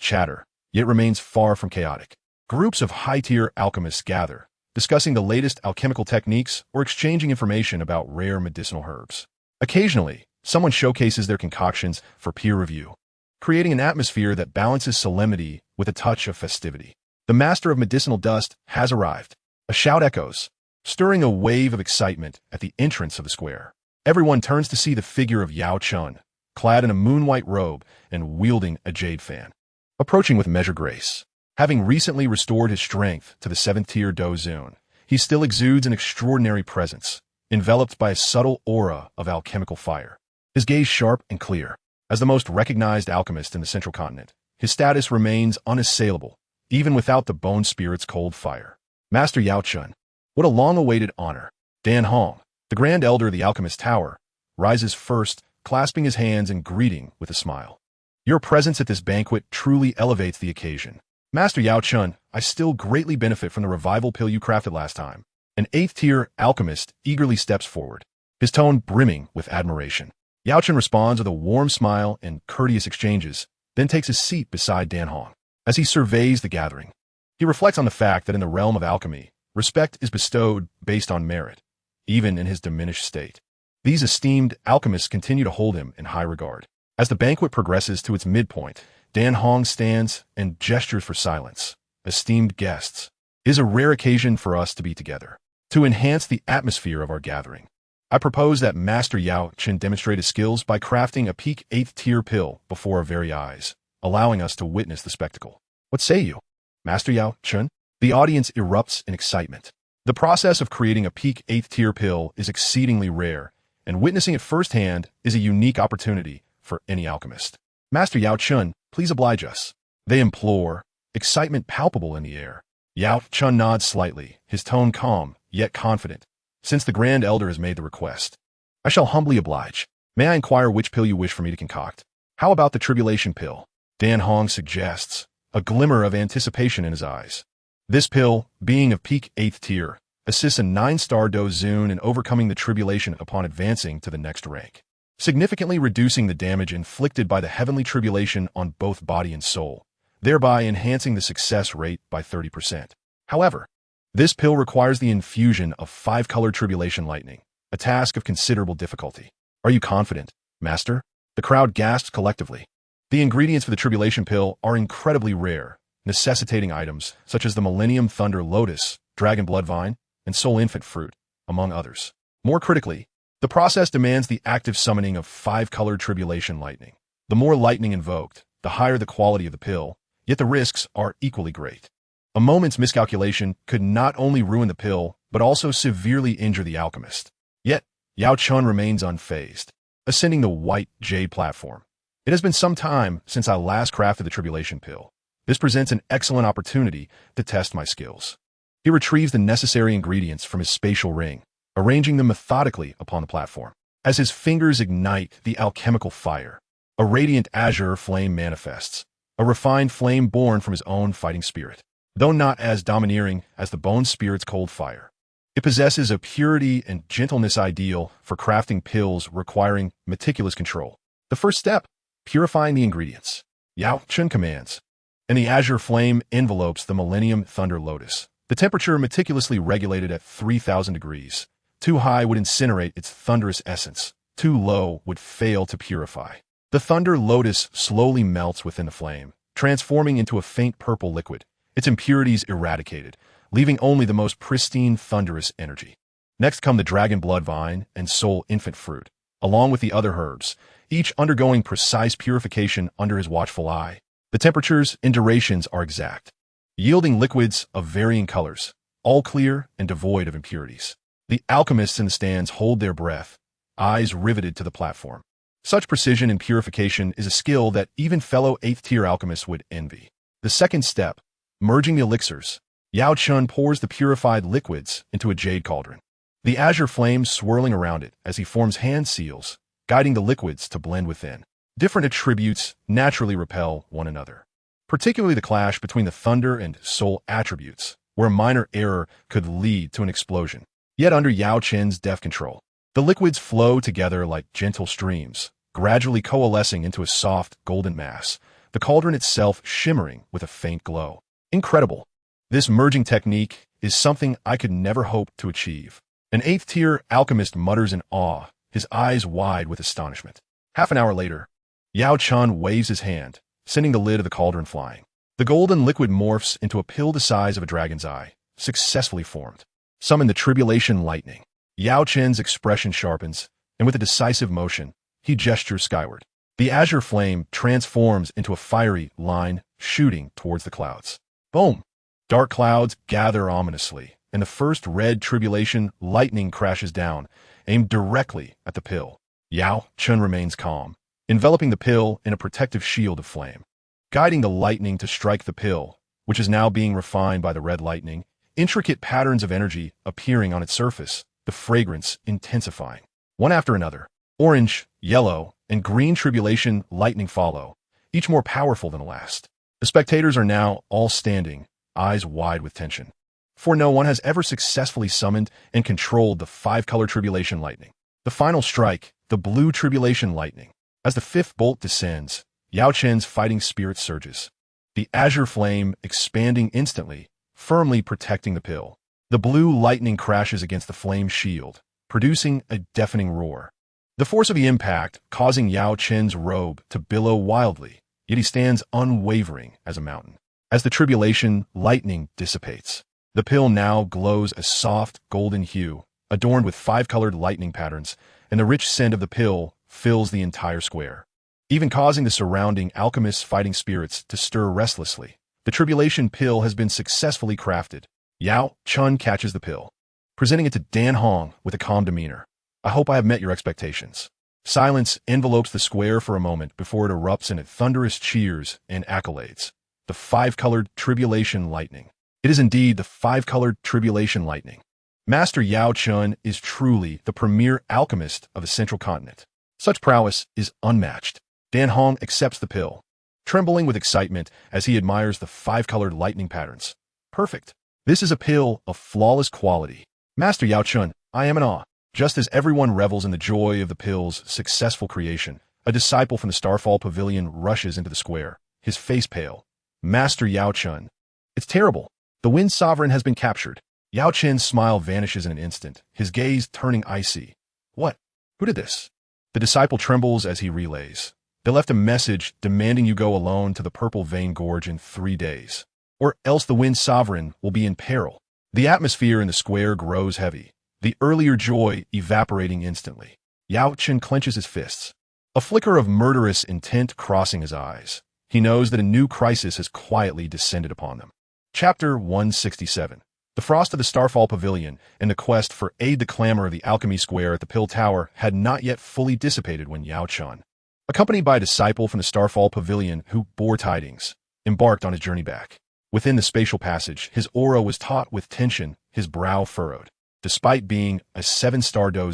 chatter, yet remains far from chaotic. Groups of high-tier alchemists gather, discussing the latest alchemical techniques or exchanging information about rare medicinal herbs. Occasionally, someone showcases their concoctions for peer review, creating an atmosphere that balances solemnity with a touch of festivity. The master of medicinal dust has arrived. A shout echoes, stirring a wave of excitement at the entrance of the square. Everyone turns to see the figure of Yao Chun, clad in a moon-white robe and wielding a jade fan, approaching with measured grace. Having recently restored his strength to the 7th-tier Dou Zone, he still exudes an extraordinary presence, enveloped by a subtle aura of alchemical fire. His gaze sharp and clear. As the most recognized alchemist in the Central Continent, his status remains unassailable, even without the bone spirit's cold fire. Master Yao Chun, what a long-awaited honor. Dan Hong, the Grand Elder of the Alchemist Tower, rises first, clasping his hands in greeting with a smile. Your presence at this banquet truly elevates the occasion. Master Yao Chun, I still greatly benefit from the revival pill you crafted last time. An 8th-tier alchemist eagerly steps forward, his tone brimming with admiration. Yao Chun responds with a warm smile and courteous exchanges, then takes his seat beside Dan Hong. As he surveys the gathering, he reflects on the fact that in the realm of alchemy, respect is bestowed based on merit, even in his diminished state. These esteemed alchemists continue to hold him in high regard. As the banquet progresses to its midpoint, Dan Hong stands and gestures for silence. Esteemed guests, it is a rare occasion for us to be together. To enhance the atmosphere of our gathering, I propose that Master Yao Chun demonstrate his skills by crafting a peak 8th-tier pill before our very eyes, allowing us to witness the spectacle. What say you, Master Yao Chun? The audience erupts in excitement. The process of creating a peak 8th-tier pill is exceedingly rare, and witnessing it firsthand is a unique opportunity for any alchemist. Master Yao Chun, please oblige us. They implore, excitement palpable in the air. Yao Chun nods slightly, his tone calm, yet confident. Since the Grand Elder has made the request, I shall humbly oblige. May I inquire which pill you wish for me to concoct? How about the tribulation pill? Dan Hong suggests, a glimmer of anticipation in his eyes. This pill, being of peak 8th tier, assists a 9-star Dou Zun in overcoming the tribulation upon advancing to the next rank, significantly reducing the damage inflicted by the heavenly tribulation on both body and soul, thereby enhancing the success rate by 30%. However, this pill requires the infusion of 5-color tribulation lightning, a task of considerable difficulty. Are you confident, Master? The crowd gasps collectively. The ingredients for the tribulation pill are incredibly rare, necessitating items such as the Millennium Thunder Lotus, Dragon Blood Vine, and Soul Infant Fruit, among others. More critically, the process demands the active summoning of 5-colored tribulation lightning. The more lightning invoked, the higher the quality of the pill, yet the risks are equally great. A moment's miscalculation could not only ruin the pill, but also severely injure the alchemist. Yet, Yao Chun remains unfazed, ascending the white jade platform. It has been some time since I last crafted the tribulation pill. This presents an excellent opportunity to test my skills. He retrieves the necessary ingredients from his spatial ring, arranging them methodically upon the platform. As his fingers ignite the alchemical fire, a radiant azure flame manifests, a refined flame born from his own fighting spirit. Though not as domineering as the bone spirit's cold fire, it possesses a purity and gentleness ideal for crafting pills requiring meticulous control. The first step, purifying the ingredients. Yao Chun commands, and the azure flame envelopes the Millennium Thunder Lotus. The temperature meticulously regulated at 3,000 degrees. Too high would incinerate its thunderous essence. Too low would fail to purify. The Thunder Lotus slowly melts within the flame, transforming into a faint purple liquid, its impurities eradicated, leaving only the most pristine thunderous energy. Next come the Dragon Blood Vine and Soul Infant Fruit, along with the other herbs, each undergoing precise purification under his watchful eye. The temperatures and durations are exact, yielding liquids of varying colors, all clear and devoid of impurities. The alchemists in the stands hold their breath, eyes riveted to the platform. Such precision and purification is a skill that even fellow 8th-tier alchemists would envy. The second step, merging the elixirs. Yao Chun pours the purified liquids into a jade cauldron, the azure flames swirling around it as he forms hand seals, guiding the liquids to blend within. Different attributes naturally repel one another. particularly the clash between the thunder and soul attributes, where a minor error could lead to an explosion. Yet under Yao Chen's deft control, the liquids flow together like gentle streams, gradually coalescing into a soft, golden mass, the cauldron itself shimmering with a faint glow. Incredible! This merging technique is something I could never hope to achieve. An 8th-tier alchemist mutters in awe, his eyes wide with astonishment. Half an hour later, Yao Chen waves his hand, sending the lid of the cauldron flying. The golden liquid morphs into a pill the size of a dragon's eye, successfully formed. Summon the tribulation lightning. Yao Chen's expression sharpens, and with a decisive motion, he gestures skyward. The azure flame transforms into a fiery line shooting towards the clouds. Boom! Dark clouds gather ominously, and the first red tribulation lightning crashes down, aimed directly at the pill. Yao Chen remains calm, enveloping the pill in a protective shield of flame. Guiding the lightning to strike the pill, which is now being refined by the red lightning, intricate patterns of energy appearing on its surface, the fragrance intensifying. One after another, orange, yellow, and green tribulation lightning follow, each more powerful than the last. The spectators are now all standing, eyes wide with tension. For no one has ever successfully summoned and controlled the 5-color tribulation lightning. The final strike, the blue tribulation lightning. As the 5th bolt descends, Yao Chen's fighting spirit surges. The azure flame expanding instantly, firmly protecting the pill. The blue lightning crashes against the flame shield, producing a deafening roar. The force of the impact causing Yao Chen's robe to billow wildly, yet he stands unwavering as a mountain. As the tribulation lightning dissipates, the pill now glows a soft golden hue, adorned with 5-colored lightning patterns, and the rich scent of the pill fills the entire square, even causing the surrounding alchemists' fighting spirits to stir restlessly. The tribulation pill has been successfully crafted. Yao Chen catches the pill, presenting it to Dan Hong with a calm demeanor. I hope I have met your expectations. Silence envelopes the square for a moment before it erupts in thunderous cheers and accolades. The 5-colored tribulation lightning. It is indeed the 5-colored tribulation lightning. Master Yao Chen is truly the premier alchemist of the Central Continent. Such prowess is unmatched. Dan Hong accepts the pill, trembling with excitement as he admires the 5-colored lightning patterns. Perfect. This is a pill of flawless quality. Master Yao Chen, I am in awe. Just as everyone revels in the joy of the pill's successful creation, a disciple from the Starfall Pavilion rushes into the square, his face pale. Master Yao Chen. It's terrible. The Wind Sovereign has been captured. Yao Chen's smile vanishes in an instant, his gaze turning icy. What? Who did this? The disciple trembles as he relays. They left a message demanding you go alone to the Purple Vein Gorge in 3 days, or else the Wind Sovereign will be in peril. The atmosphere in the square grows heavy, the earlier joy evaporating instantly. Yao Chen clenches his fists, a flicker of murderous intent crossing his eyes. He knows that a new crisis has quietly descended upon them. Chapter 167. The frost of the Starfall Pavilion and the quest for aid. The clamor of the alchemy square at the Pill Tower had not yet fully dissipated when Yao Chen, accompanied by a disciple from the Starfall Pavilion who bore tidings, embarked on his journey back. Within the spatial passage, his aura was taut with tension, his brow furrowed. Despite being a 7-star Dou,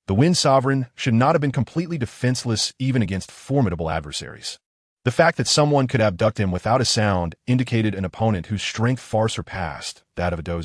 the Wind Sovereign should not have been completely defenseless even against formidable adversaries. The fact that someone could abduct him without a sound indicated an opponent whose strength far surpassed that of a Dou.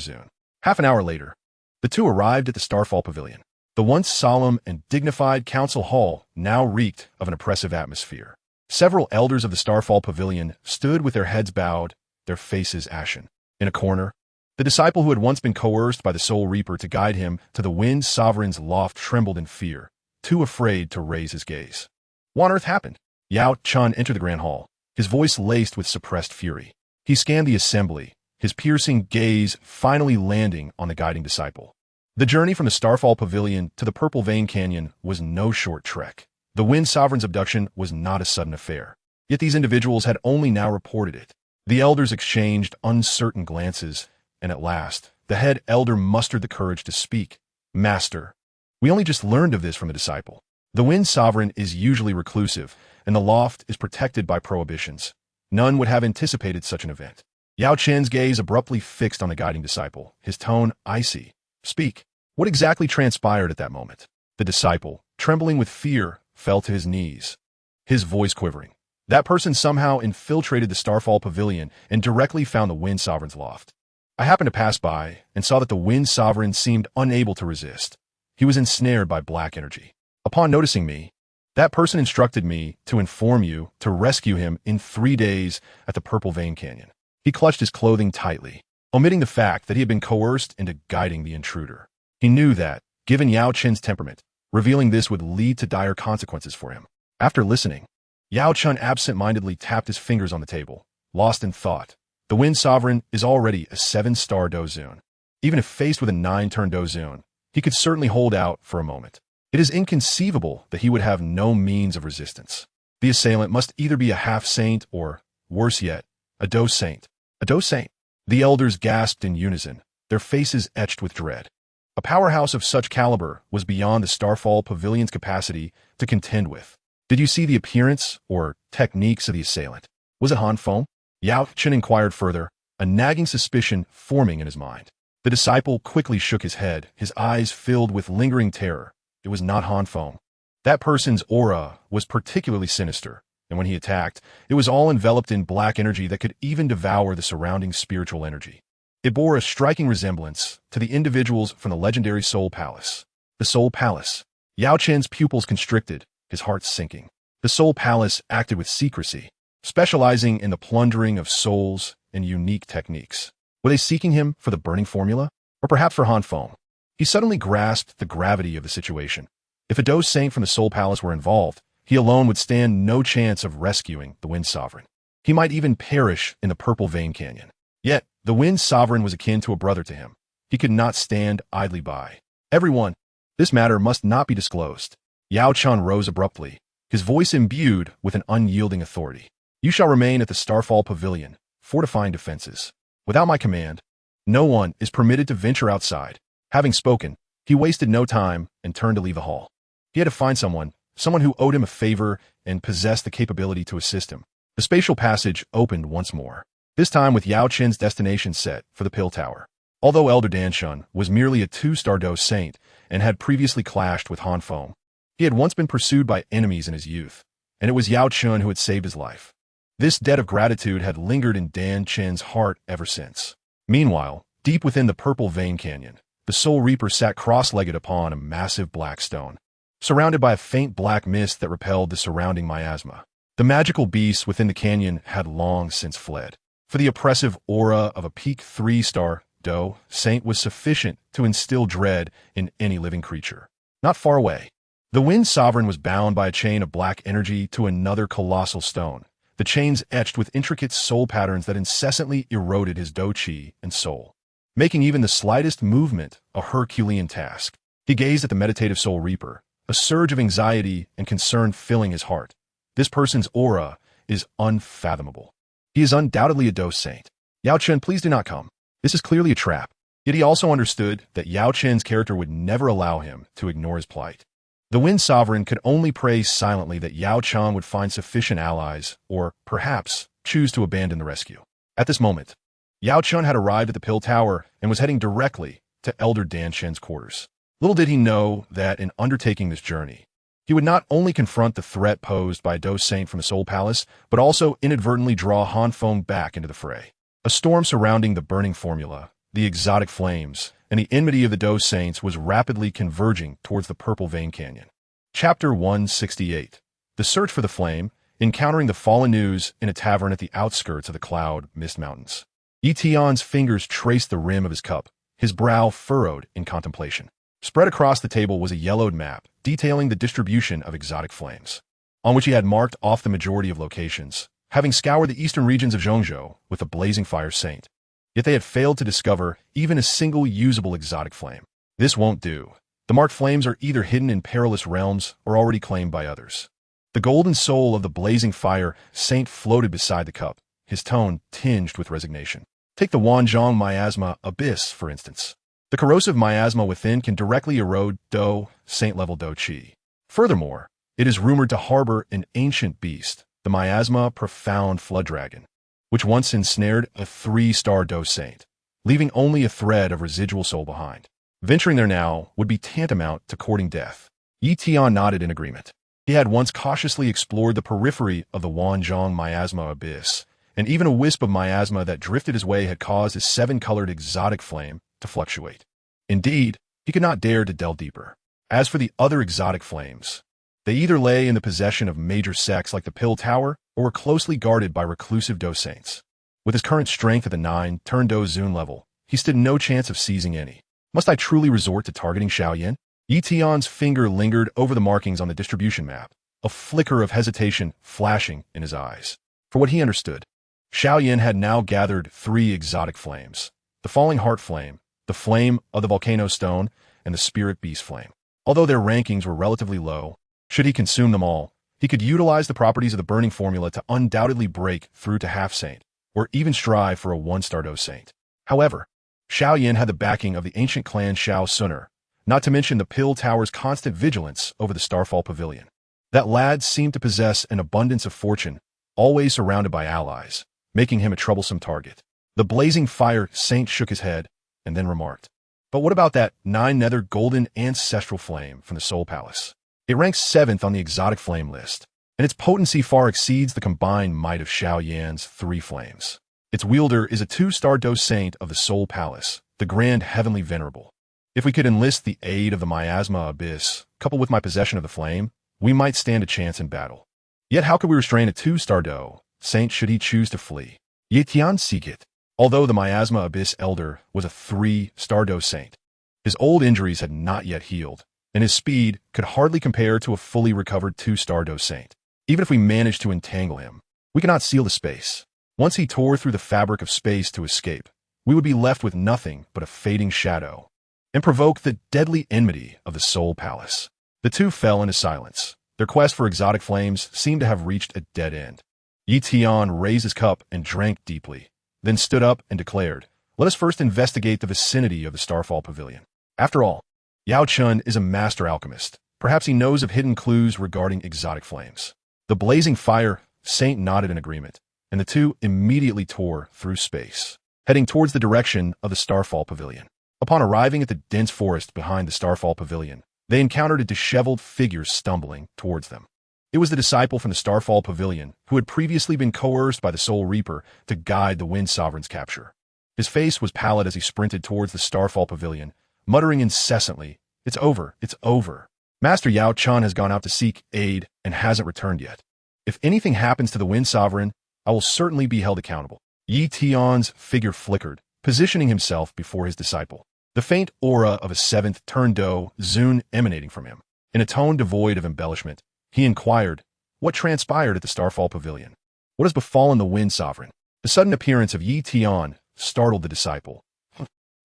Half an hour later, the two arrived at the Starfall Pavilion. The once solemn and dignified council hall now reeked of an oppressive atmosphere. Several elders of the Starfall Pavilion stood with their heads bowed, their faces ashen. In a corner, the disciple who had once been coerced by the Soul Reaper to guide him to the Wind Sovereign's loft trembled in fear, too afraid to raise his gaze. What on earth happened? Yao Chen entered the grand hall, his voice laced with suppressed fury. He scanned the assembly, his piercing gaze finally landing on the guiding disciple. The journey from the Starfall Pavilion to the Purple Vein Canyon was no short trek. The Wind Sovereign's abduction was not a sudden affair, yet these individuals had only now reported it. The elders exchanged uncertain glances, and at last, the head elder mustered the courage to speak. Master, we only just learned of this from the disciple. The Wind Sovereign is usually reclusive, and the loft is protected by prohibitions. None would have anticipated such an event. Yao Chen's gaze abruptly fixed on the guiding disciple, his tone icy. Speak. What exactly transpired at that moment? The disciple, trembling with fear, fell to his knees, his voice quivering. That person somehow infiltrated the Starfall Pavilion and directly found the Wind Sovereign's loft. I happened to pass by and saw that the Wind Sovereign seemed unable to resist. He was ensnared by black energy. Upon noticing me, that person instructed me to inform you to rescue him in 3 days at the Purple Vein Canyon. He clutched his clothing tightly, omitting the fact that he had been coerced into guiding the intruder. He knew that, given Yao Chen's temperament, revealing this would lead to dire consequences for him. After listening, Yao Chen absent-mindedly tapped his fingers on the table, lost in thought. The Wind Sovereign is already a 7-star Dozun. Even if faced with a 9-turn Dozun, he could certainly hold out for a moment. It is inconceivable that he would have no means of resistance. The assailant must either be a half-saint or, worse yet, a Dou Saint. A Dou Saint. The elders gasped in unison, their faces etched with dread. A powerhouse of such caliber was beyond the Starfall Pavilion's capacity to contend with. Did you see the appearance or techniques of the assailant? Was it Han Feng? Yao Chen inquired further, a nagging suspicion forming in his mind. The disciple quickly shook his head, his eyes filled with lingering terror. It was not Han Feng. That person's aura was particularly sinister, and when he attacked, it was all enveloped in black energy that could even devour the surrounding spiritual energy. It bore a striking resemblance to the individuals from the legendary Soul Palace. The Soul Palace. Yao Chen's pupils constricted, his heart sinking. The Soul Palace acted with secrecy, specializing in the plundering of souls and unique techniques. Were they seeking him for the burning formula? Or perhaps for Han Feng? He suddenly grasped the gravity of the situation. If a Dou Saint from the Soul Palace were involved, he alone would stand no chance of rescuing the Wind Sovereign. He might even perish in the Purple Vein Canyon. Yet, the Wind Sovereign was akin to a brother to him. He could not stand idly by. Everyone, this matter must not be disclosed. Yao Chen rose abruptly, his voice imbued with an unyielding authority. You shall remain at the Starfall Pavilion, fortifying defenses. Without my command, no one is permitted to venture outside. Having spoken, he wasted no time and turned to leave the hall. He had to find someone who owed him a favor and possessed the capability to assist him. The spatial passage opened once more, this time with Yao Chen's destination set for the Pill Tower. Although Elder Danshun was merely a 2-star Dou Saint and had previously clashed with Han Feng, he had once been pursued by enemies in his youth, and it was Yao Chen who had saved his life. This debt of gratitude had lingered in Dan Chen's heart ever since. Meanwhile, deep within the Purple Vein Canyon, the Soul Reaper sat cross-legged upon a massive black stone, surrounded by a faint black mist that repelled the surrounding miasma. The magical beast within the canyon had long since fled, for the oppressive aura of a peak 3-star Dou Saint was sufficient to instill dread in any living creature. Not far away, the Wind Sovereign was bound by a chain of black energy to another colossal stone, the chains etched with intricate soul patterns that incessantly eroded his Dou Qi and soul, making even the slightest movement a Herculean task. He gazed at the meditative Soul Reaper, a surge of anxiety and concern filling his heart. This person's aura is unfathomable. He is undoubtedly a Dou Saint. Yao Chen, please do not come. This is clearly a trap. Yet he also understood that Yao Chen's character would never allow him to ignore his plight. The Wind Sovereign could only pray silently that Yao Chen would find sufficient allies, or, perhaps, choose to abandon the rescue. At this moment, Yao Chen had arrived at the Pill Tower and was heading directly to Elder Dan Shen's quarters. Little did he know that in undertaking this journey, he would not only confront the threat posed by a Dou Saint from the Soul Palace, but also inadvertently draw Han Feng back into the fray. A storm surrounding the burning formula, the exotic flames, and the enmity of the Dou Saints was rapidly converging towards the Purple Vein Canyon. Chapter 168. The Search for the Flame, Encountering the Fallen News in a Tavern at the Outskirts of the Cloud Mist Mountains. Tian's fingers traced the rim of his cup, his brow furrowed in contemplation. Spread across the table was a yellowed map detailing the distribution of exotic flames, on which he had marked off the majority of locations, having scoured the eastern regions of Zhongzhou with the Blazing Fire Saint. Yet they had failed to discover even a single usable exotic flame. This won't do. The marked flames are either hidden in perilous realms or already claimed by others. The golden soul of the Blazing Fire Saint floated beside the cup, his tone tinged with resignation. Take the Wanzhong Miasma Abyss, for instance. The corrosive miasma within can directly erode Dou Saint-level Dou Qi. Furthermore, it is rumored to harbor an ancient beast, the Miasma Profound Flood Dragon, which once ensnared a 3-star Dou Saint, leaving only a thread of residual soul behind. Venturing there now would be tantamount to courting death. Yi Tian nodded in agreement. He had once cautiously explored the periphery of the Wanzhong miasma abyss, and even a wisp of miasma that drifted his way had caused his seven-colored exotic flame to fluctuate. Indeed, he could not dare to delve deeper. As for the other exotic flames, they either lay in the possession of major sects like the Pill Tower or were closely guarded by reclusive Dou saints. With his current strength at the 9-turn Dou Zun level, he stood no chance of seizing any. Must I truly resort to targeting Xiao Yan? Yi Tian's finger lingered over the markings on the distribution map, a flicker of hesitation flashing in his eyes. For what he understood, Xiao Yan had now gathered 3 exotic flames: the Falling Heart Flame, the Flame of the Volcano Stone, and the Spirit Beast Flame. Although their rankings were relatively low, should he consume them all, he could utilize the properties of the burning formula to undoubtedly break through to half-saint, or even strive for a 1-star Dou saint. However, Xiao Yan had the backing of the ancient clan Xiao Suner, not to mention the Pill Tower's constant vigilance over the Starfall Pavilion. That lad seemed to possess an abundance of fortune, always surrounded by allies, making him a troublesome target. The blazing fire saint shook his head, and then remarked, "But what about that 9-nether golden ancestral flame from the Soul Palace? It ranks 7th on the exotic flame list, and its potency far exceeds the combined might of Xiao Yan's 3 flames. Its wielder is a 2-star Dou saint of the Soul Palace, the Grand Heavenly Venerable. If we could enlist the aid of the miasma abyss, coupled with my possession of the flame, we might stand a chance in battle. Yet how could we restrain a 2-star Dou saint should he choose to flee? Ye Tian seek it." Although the miasma abyss elder was a 3-star Dou saint, his old injuries had not yet healed, and his speed could hardly compare to a fully recovered 2-star Dou saint. Even if we managed to entangle him, we cannot seal the space. Once he tore through the fabric of space to escape, we would be left with nothing but a fading shadow, and provoke the deadly enmity of the Soul Palace. The two fell into silence. Their quest for exotic flames seemed to have reached a dead end. Yi Tian raised his cup and drank deeply, then stood up and declared, "Let us first investigate the vicinity of the Starfall Pavilion. After all, Yao Chun is a master alchemist. Perhaps he knows of hidden clues regarding exotic flames." The blazing fire saint nodded in agreement, and the two immediately tore through space, heading towards the direction of the Starfall Pavilion. Upon arriving at the dense forest behind the Starfall Pavilion, they encountered a disheveled figure stumbling towards them. It was the disciple from the Starfall Pavilion who had previously been coerced by the Soul Reaper to guide the Wind Sovereign's capture. His face was pallid as he sprinted towards the Starfall Pavilion, muttering incessantly, "It's over, it's over. Master Yao Chun has gone out to seek aid and hasn't returned yet. If anything happens to the Wind Sovereign, I will certainly be held accountable." Yi Tian's figure flickered, positioning himself before his disciple, the faint aura of a 7th-turn Dou Zun emanating from him. In a tone devoid of embellishment, he inquired, "What transpired at the Starfall Pavilion? What has befallen the Wind Sovereign?" The sudden appearance of Yi Tian startled the disciple.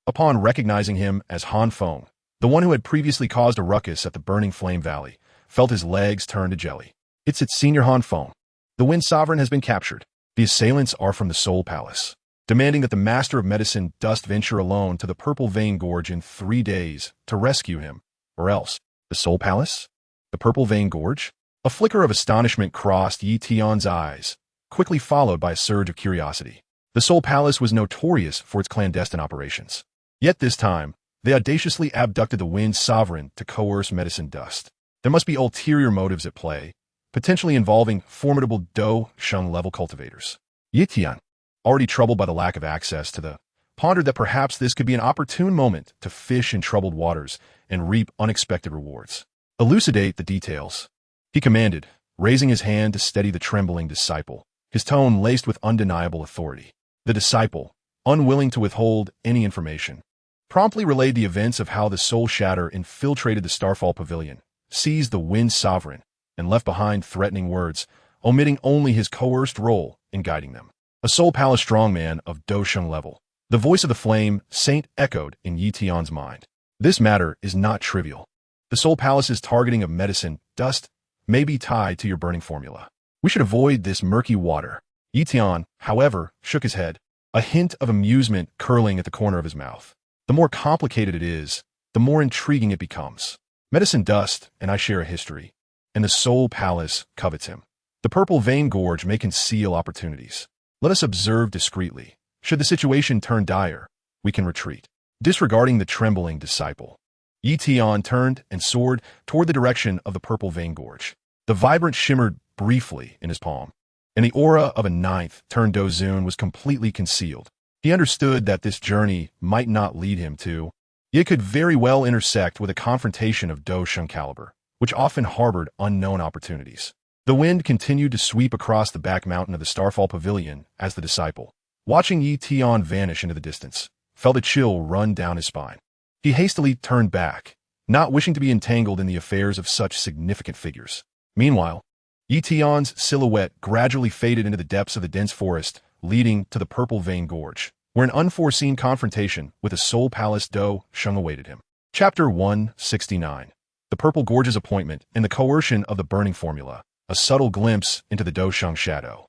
Upon recognizing him as Han Feng, the one who had previously caused a ruckus at the Burning Flame Valley, felt his legs turn to jelly. "It's Senior Han Feng. The Wind Sovereign has been captured. The assailants are from the Soul Palace, demanding that the Master of Medicine Dust venture alone to the Purple Vein Gorge in 3 days to rescue him, or else." "The Soul Palace? The Purple Vein Gorge?" A flicker of astonishment crossed Yi Tian's eyes, quickly followed by a surge of curiosity. The Soul Palace was notorious for its clandestine operations. Yet this time, they audaciously abducted the Wind Sovereign to coerce Medicine Dust. There must be ulterior motives at play, potentially involving formidable Dou Sheng-level cultivators. Yi Tian, already troubled by the lack of access to the, pondered that perhaps this could be an opportune moment to fish in troubled waters and reap unexpected rewards. "Elucidate the details," he commanded, raising his hand to steady the trembling disciple, his tone laced with undeniable authority. The disciple, unwilling to withhold any information, promptly relayed the events of how the Soul Shatter infiltrated the Starfall Pavilion, seized the Wind Sovereign, and left behind threatening words, omitting only his coerced role in guiding them. A Soul Palace strongman of Dou Sheng level. The voice of the Flame Saint echoed in Yi Tian's mind. This matter is not trivial. The Soul Palace's targeting of Medicine Dust may be tied to your burning formula. We should avoid this murky water. Yi Tian, however, shook his head, a hint of amusement curling at the corner of his mouth. The more complicated it is, the more intriguing it becomes. Medicine Dust and I share a history, and the Soul Palace covets him. The Purple Vein Gorge may conceal opportunities. Let us observe discreetly. Should the situation turn dire, we can retreat. Disregarding the trembling disciple, Yi Tian turned and soared toward the direction of the Purple Vein Gorge. The The vibrant shimmered briefly in his palm, and the aura of a ninth turned Dou Zun was completely concealed. He understood that this journey might not lead him to, yet could very well intersect with a confrontation of Dou Sheng caliber, which often harbored unknown opportunities. The wind continued to sweep across the back mountain of the Starfall Pavilion as the disciple, watching Yi Tian vanish into the distance, felt a chill run down his spine. He hastily turned back, not wishing to be entangled in the affairs of such significant figures. Meanwhile, Yi Tian's silhouette gradually faded into the depths of the dense forest, leading to the Purple Vein Gorge, where an unforeseen confrontation with the Soul Palace Dou Sheng awaited him. Chapter 169. The Purple Gorge's Appointment and the Coercion of the Burning Formula, a subtle glimpse into the Dou Sheng shadow.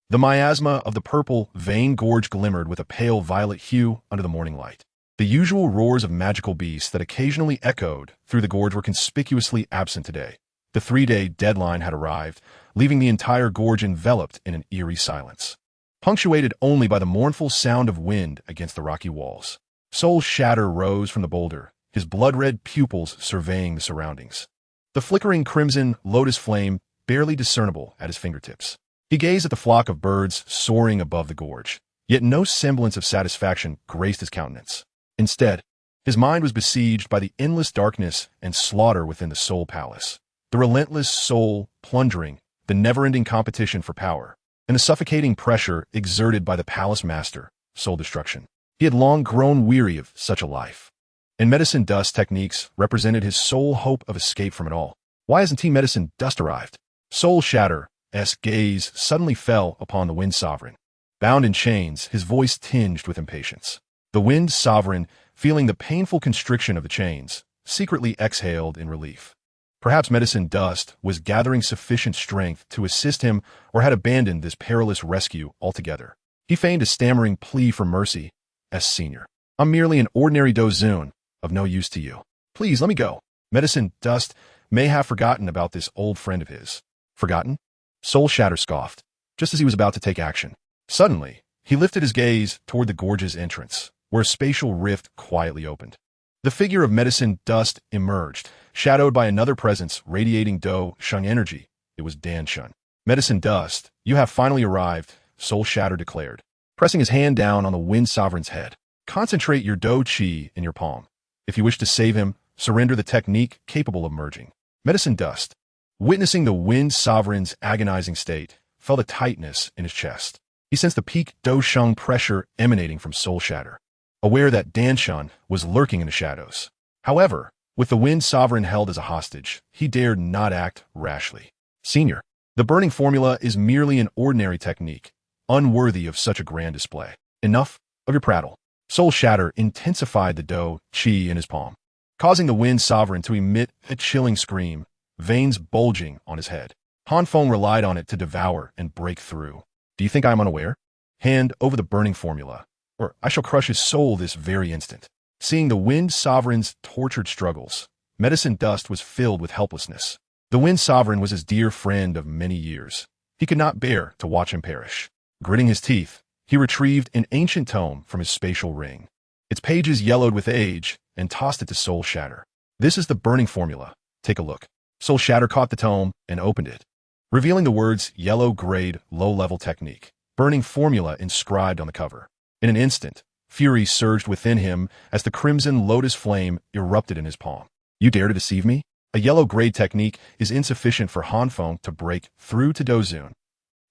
The miasma of the Purple Vein Gorge glimmered with a pale violet hue under the morning light. The usual roars of magical beasts that occasionally echoed through the gorge were conspicuously absent today. The 3-day deadline had arrived, leaving the entire gorge enveloped in an eerie silence, punctuated only by the mournful sound of wind against the rocky walls. Soul Shatter rose from the boulder, his blood-red pupils surveying the surroundings. The flickering crimson lotus flame barely discernible at his fingertips. He gazed at the flock of birds soaring above the gorge, yet no semblance of satisfaction graced his countenance. Instead, his mind was besieged by the endless darkness and slaughter within the Soul Palace, the relentless soul plundering, the never-ending competition for power, and the suffocating pressure exerted by the palace master, Soul Destruction. He had long grown weary of such a life, and medicine dust techniques represented his sole hope of escape from it all. Why hasn't medicine dust arrived? Soul Shatter's gaze suddenly fell upon the Wind Sovereign. Bound in chains, his voice tinged with impatience. The Wind Sovereign, feeling the painful constriction of the chains, secretly exhaled in relief. Perhaps medicine dust was gathering sufficient strength to assist him or had abandoned this perilous rescue altogether. He feigned a stammering plea for mercy. Senior, I'm merely an ordinary Dou Zun, of no use to you. Please let me go. Medicine dust may have forgotten about this old friend of his. Forgotten? Soul Shatter scoffed, just as he was about to take action. Suddenly, he lifted his gaze toward the gorge's entrance, where a spatial rift quietly opened. The figure of medicine dust emerged, shadowed by another presence radiating Dou Sheng energy. It was Dan Shun. Medicine dust, you have finally arrived, Soul Shatter declared, pressing his hand down on the Wind Sovereign's head. Concentrate your Dou Qi in your palm. If you wish to save him, surrender the technique capable of merging. Medicine dust, witnessing the Wind Sovereign's agonizing state, felt a tightness in his chest. He sensed the peak Dou Sheng pressure emanating from Soul Shatter, aware that Dan Shun was lurking in the shadows. However, with the Wind Sovereign held as a hostage, he dared not act rashly. Senior, the burning formula is merely an ordinary technique, unworthy of such a grand display. Enough of your prattle. Soul Shatter intensified the Dou Qi in his palm, causing the Wind Sovereign to emit a chilling scream, veins bulging on his head. Han Feng relied on it to devour and break through. Do you think I am unaware? Hand over the burning formula, or I shall crush his soul this very instant. Seeing the Wind Sovereign's tortured struggles, medicine dust was filled with helplessness. The Wind Sovereign was his dear friend of many years. He could not bear to watch him perish. Gritting his teeth, he retrieved an ancient tome from his spatial ring. Its pages yellowed with age and tossed it to Soul Shatter. This is the burning formula. Take a look. Soul Shatter caught the tome and opened it, revealing the words yellow-grade low-level technique, burning formula inscribed on the cover. In an instant, fury surged within him as the crimson lotus flame erupted in his palm. You dare to deceive me? A yellow-grade technique is insufficient for Han Feng to break through to Dou Zun.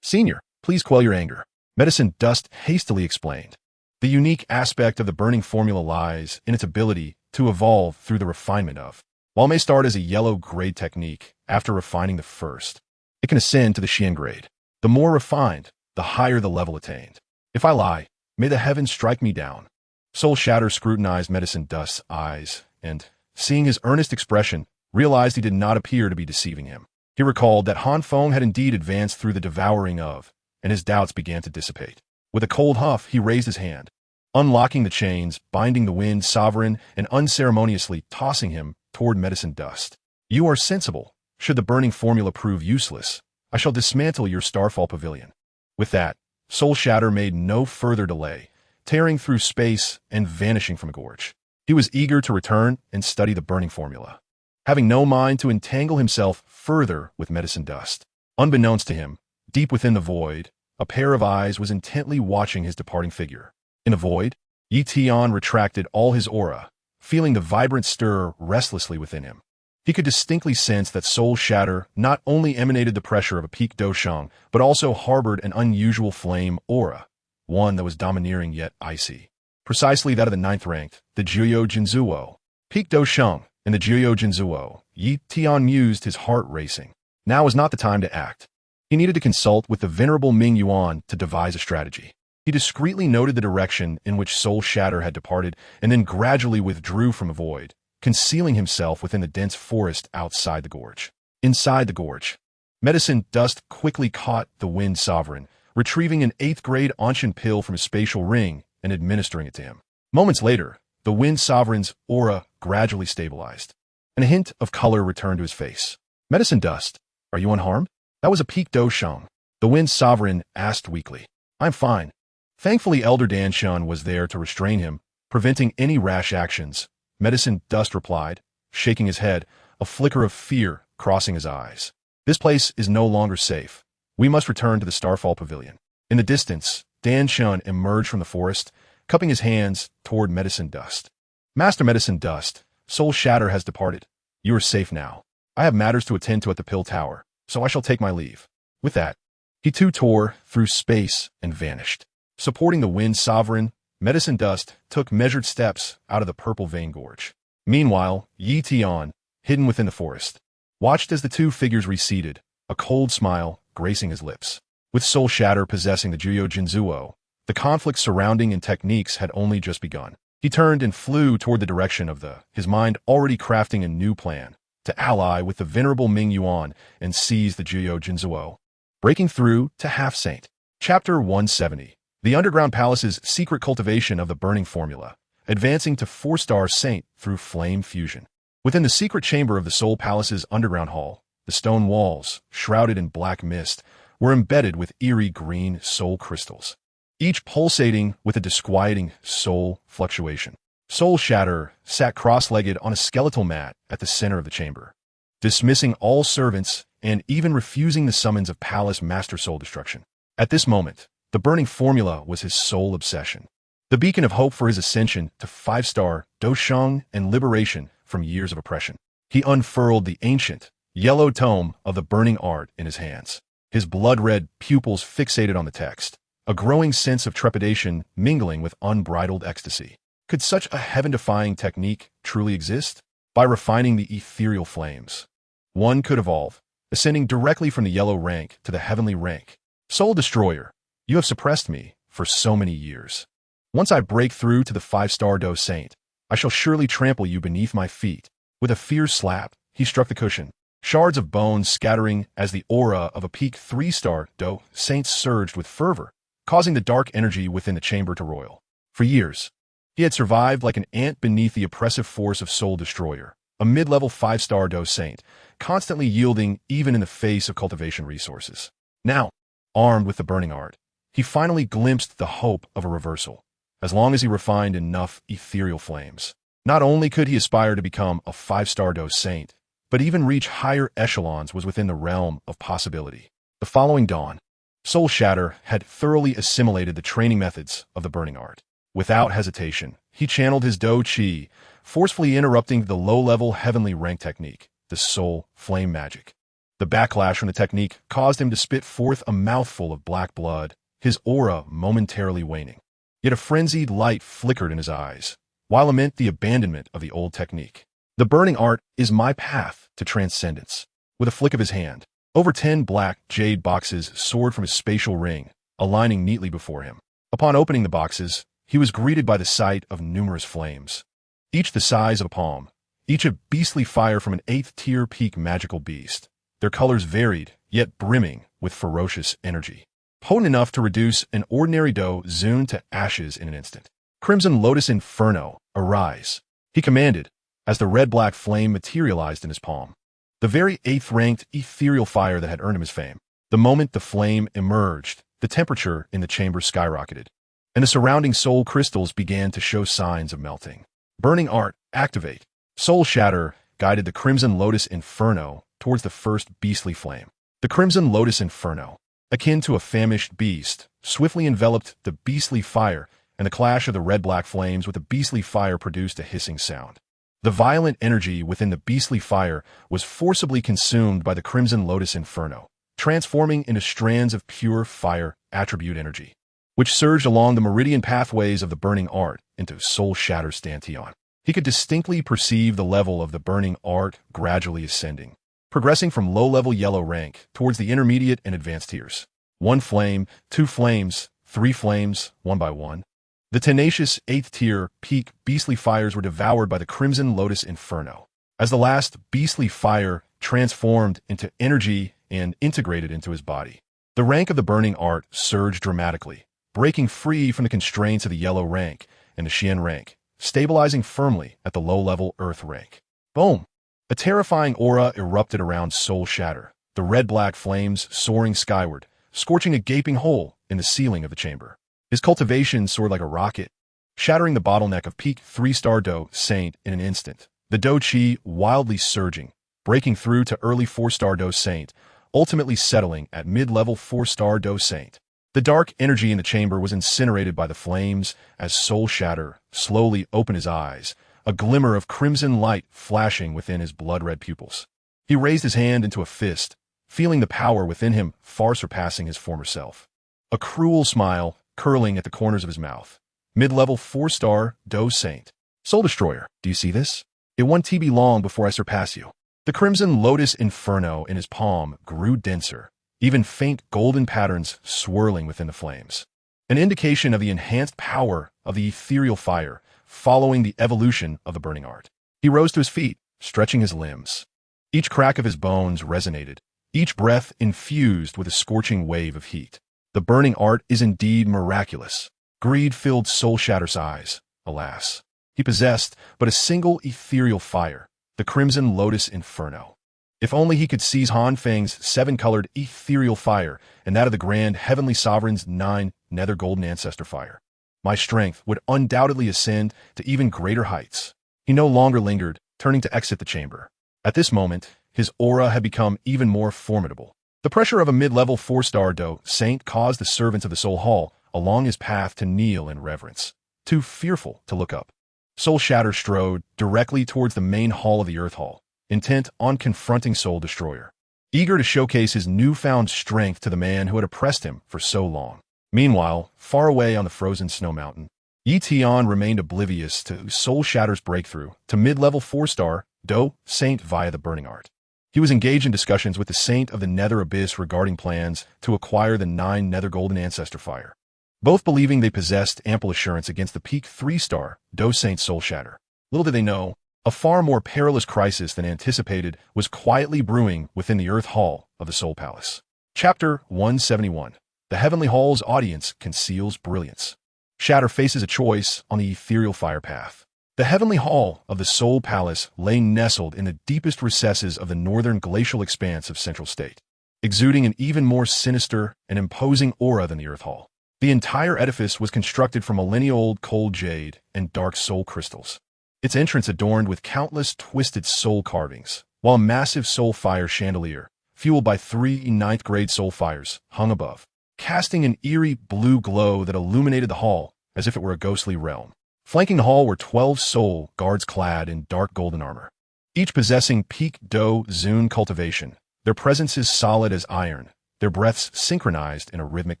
Senior, please quell your anger. Medicine Dust hastily explained. The unique aspect of the burning formula lies in its ability to evolve through the refinement of. While it may start as a yellow-grade technique, after refining the first, it can ascend to the Xian grade. The more refined, the higher the level attained. If I lie, may the heavens strike me down. Soul Shatter scrutinized Medicine Dust's eyes, and, seeing his earnest expression, realized he did not appear to be deceiving him. He recalled that Han Feng had indeed advanced through the devouring of, and his doubts began to dissipate. With a cold huff, he raised his hand, unlocking the chains, binding the Wind Sovereign, and unceremoniously tossing him toward Medicine Dust. You are sensible. Should the burning formula prove useless, I shall dismantle your Starfall Pavilion. With that, Soul Shatter made no further delay, tearing through space and vanishing from a gorge. He was eager to return and study the burning formula. having no mind to entangle himself further with medicine dust. Unbeknownst to him, deep within the void, a pair of eyes was intently watching his departing figure. In the void, Tian retracted all his aura, feeling the vibrant stir restlessly within him. He could distinctly sense that soul shatter not only emanated the pressure of a peak doushang, but also harbored an unusual flame aura, one that was domineering yet icy. Precisely that of the ninth-ranked, the Jiuyou Jinzuo. Peak doushang, in the Jiuyou Jinzuo, Tian mused, his heart racing. Now was not the time to act. He needed to consult with the venerable Ming Yuan to devise a strategy. He discreetly noted the direction in which soul shatter had departed and then gradually withdrew from the void, concealing himself within the dense forest outside the gorge. Inside the gorge, medicine dust quickly caught the Wind Sovereign, retrieving an 8th-grade ancient pill from his spatial ring and administering it to him. Moments later, the Wind Sovereign's aura gradually stabilized, and a hint of color returned to his face. Medicine dust, are you unharmed? That was a peak doushang. The Wind Sovereign asked weakly. I'm fine. Thankfully, Elder Danshan was there to restrain him, preventing any rash actions. Medicine dust replied, shaking his head, a flicker of fear crossing his eyes. This place is no longer safe. We must return to the Starfall Pavilion. In the distance, Danshan emerged from the forest, cupping his hands toward Medicine Dust. Master Medicine Dust, Soul Shatter has departed. You are safe now. I have matters to attend to at the Pill Tower, so I shall take my leave. With that, he too tore through space and vanished. Supporting the Wind Sovereign, Medicine Dust took measured steps out of the purple vein gorge. Meanwhile, Tian, hidden within the forest, watched as the two figures receded, a cold smile gracing his lips. With Soul Shatter possessing the Jiuyou Jinzuo, the conflict surrounding and techniques had only just begun. He turned and flew toward the direction of his mind already crafting a new plan, to ally with the venerable Ming Yuan and seize the Jiuyou Jinzuo. Breaking through to Half-Saint. Chapter 170. The Underground Palace's secret cultivation of the burning formula, advancing to 4-star saint through flame fusion. Within the secret chamber of the Soul Palace's underground hall, the stone walls, shrouded in black mist, were embedded with eerie green soul crystals, each pulsating with a disquieting soul fluctuation. Soul Shatter sat cross-legged on a skeletal mat at the center of the chamber, dismissing all servants and even refusing the summons of Palace Master Soul Destruction. At this moment, the burning formula was his sole obsession, the beacon of hope for his ascension to 5-star doushang and liberation from years of oppression. He unfurled the ancient, yellow tome of the burning art in his hands, his blood-red pupils fixated on the text, a growing sense of trepidation mingling with unbridled ecstasy. Could such a heaven-defying technique truly exist? By refining the ethereal flames, one could evolve, ascending directly from the yellow rank to the heavenly rank. Soul Destroyer, you have suppressed me for so many years. Once I break through to the 5-star Dou Saint, I shall surely trample you beneath my feet. With a fierce slap, he struck the cushion, shards of bone scattering as the aura of a peak 3-star Dou Saint surged with fervor, causing the dark energy within the chamber to roil. For years, he had survived like an ant beneath the oppressive force of Soul Destroyer, a mid-level 5-star Dou Saint, constantly yielding even in the face of cultivation resources. Now, armed with the burning art, he finally glimpsed the hope of a reversal. As long as he refined enough ethereal flames, not only could he aspire to become a 5-star Dou Saint, but even reach higher echelons was within the realm of possibility. The following dawn, Soul Shatter had thoroughly assimilated the training methods of the burning art. Without hesitation, he channeled his Dou Qi, forcefully interrupting the low-level heavenly rank technique, the Soul Flame Magic. The backlash from the technique caused him to spit forth a mouthful of black blood, his aura momentarily waning. Yet a frenzied light flickered in his eyes, while lament the abandonment of the old technique. The burning art is my path to transcendence. With a flick of his hand, over 10 black jade boxes soared from his spatial ring, aligning neatly before him. Upon opening the boxes, he was greeted by the sight of numerous flames, each the size of a palm, each a beastly fire from an 8th-tier peak magical beast. Their colors varied, yet brimming with ferocious energy, potent enough to reduce an ordinary Dou Zun to ashes in an instant. Crimson Lotus Inferno, arise, he commanded, as the red-black flame materialized in his palm. The very 8th-ranked ethereal fire that had earned him his fame. The moment the flame emerged, the temperature in the chamber skyrocketed, and the surrounding soul crystals began to show signs of melting. Burning art, activate. Soul Shatter guided the Crimson Lotus Inferno towards the first beastly flame. The Crimson Lotus Inferno, akin to a famished beast, swiftly enveloped the beastly fire, and the clash of the red-black flames with the beastly fire produced a hissing sound. The violent energy within the beastly fire was forcibly consumed by the Crimson Lotus Inferno, transforming into strands of pure fire attribute energy, which surged along the meridian pathways of the burning art into Soul Shatter Tian. He could distinctly perceive the level of the burning art gradually ascending, progressing from low-level yellow rank towards the intermediate and advanced tiers. 1 flame, 2 flames, 3 flames, 1 by 1. The tenacious 8th tier peak beastly fires were devoured by the Crimson Lotus Inferno, as the last beastly fire transformed into energy and integrated into his body. The rank of the burning art surged dramatically, breaking free from the constraints of the yellow rank and the Xian rank, stabilizing firmly at the low-level earth rank. Boom! A terrifying aura erupted around Soul Shatter, the red-black flames soaring skyward, scorching a gaping hole in the ceiling of the chamber. His cultivation soared like a rocket, shattering the bottleneck of peak 3-star Dou Saint in an instant. The Dou Qi wildly surging, breaking through to early 4-star Dou Saint, ultimately settling at mid-level 4-star Dou Saint. The dark energy in the chamber was incinerated by the flames as Soul Shatter slowly opened his eyes, a glimmer of crimson light flashing within his blood-red pupils. He raised his hand into a fist, feeling the power within him far surpassing his former self. A cruel smile curling at the corners of his mouth. Mid-level 4-star Dou Saint. Soul Destroyer, do you see this? It won't be long before I surpass you. The Crimson Lotus Inferno in his palm grew denser, even faint golden patterns swirling within the flames. An indication of the enhanced power of the ethereal fire following the evolution of the burning art. He rose to his feet, stretching his limbs. Each crack of his bones resonated, each breath infused with a scorching wave of heat. The burning art is indeed miraculous. Greed filled Soul Shatter's eyes. Alas, he possessed but a single ethereal fire, the Crimson Lotus Inferno. If only he could seize Han Feng's 7-colored ethereal fire and that of the Grand Heavenly Sovereign's 9 nether golden ancestor fire. My strength would undoubtedly ascend to even greater heights. He no longer lingered, turning to exit the chamber. At this moment, his aura had become even more formidable. The pressure of a mid-level 4-star Dou Saint caused the servants of the Soul Hall along his path to kneel in reverence, too fearful to look up. Soul Shatter strode directly towards the main hall of the Earth Hall, intent on confronting Soul Destroyer, eager to showcase his newfound strength to the man who had oppressed him for so long. Meanwhile, far away on the frozen snow mountain, Tian remained oblivious to Soul Shatter's breakthrough to mid-level 4-star Dou Saint via the burning art. He was engaged in discussions with the Saint of the Nether Abyss regarding plans to acquire the 9 nether golden ancestor fire, both believing they possessed ample assurance against the peak 3-star Dou Saint Soul Shatter. Little did they know, a far more perilous crisis than anticipated was quietly brewing within the Earth Hall of the Soul Palace. Chapter 171. The Heavenly Hall's audience conceals brilliance. Shatter faces a choice on the ethereal fire path. The Heavenly Hall of the Soul Palace lay nestled in the deepest recesses of the northern glacial expanse of Central State, exuding an even more sinister and imposing aura than the Earth Hall. The entire edifice was constructed from millennia-old cold jade and dark soul crystals, its entrance adorned with countless twisted soul carvings, while a massive soul fire chandelier, fueled by 3 9th-grade soul fires, hung above, casting an eerie blue glow that illuminated the hall as if it were a ghostly realm. Flanking the hall were 12 soul guards clad in dark golden armor, each possessing peak Dou Zun cultivation. Their presence is solid as iron, their breaths synchronized in a rhythmic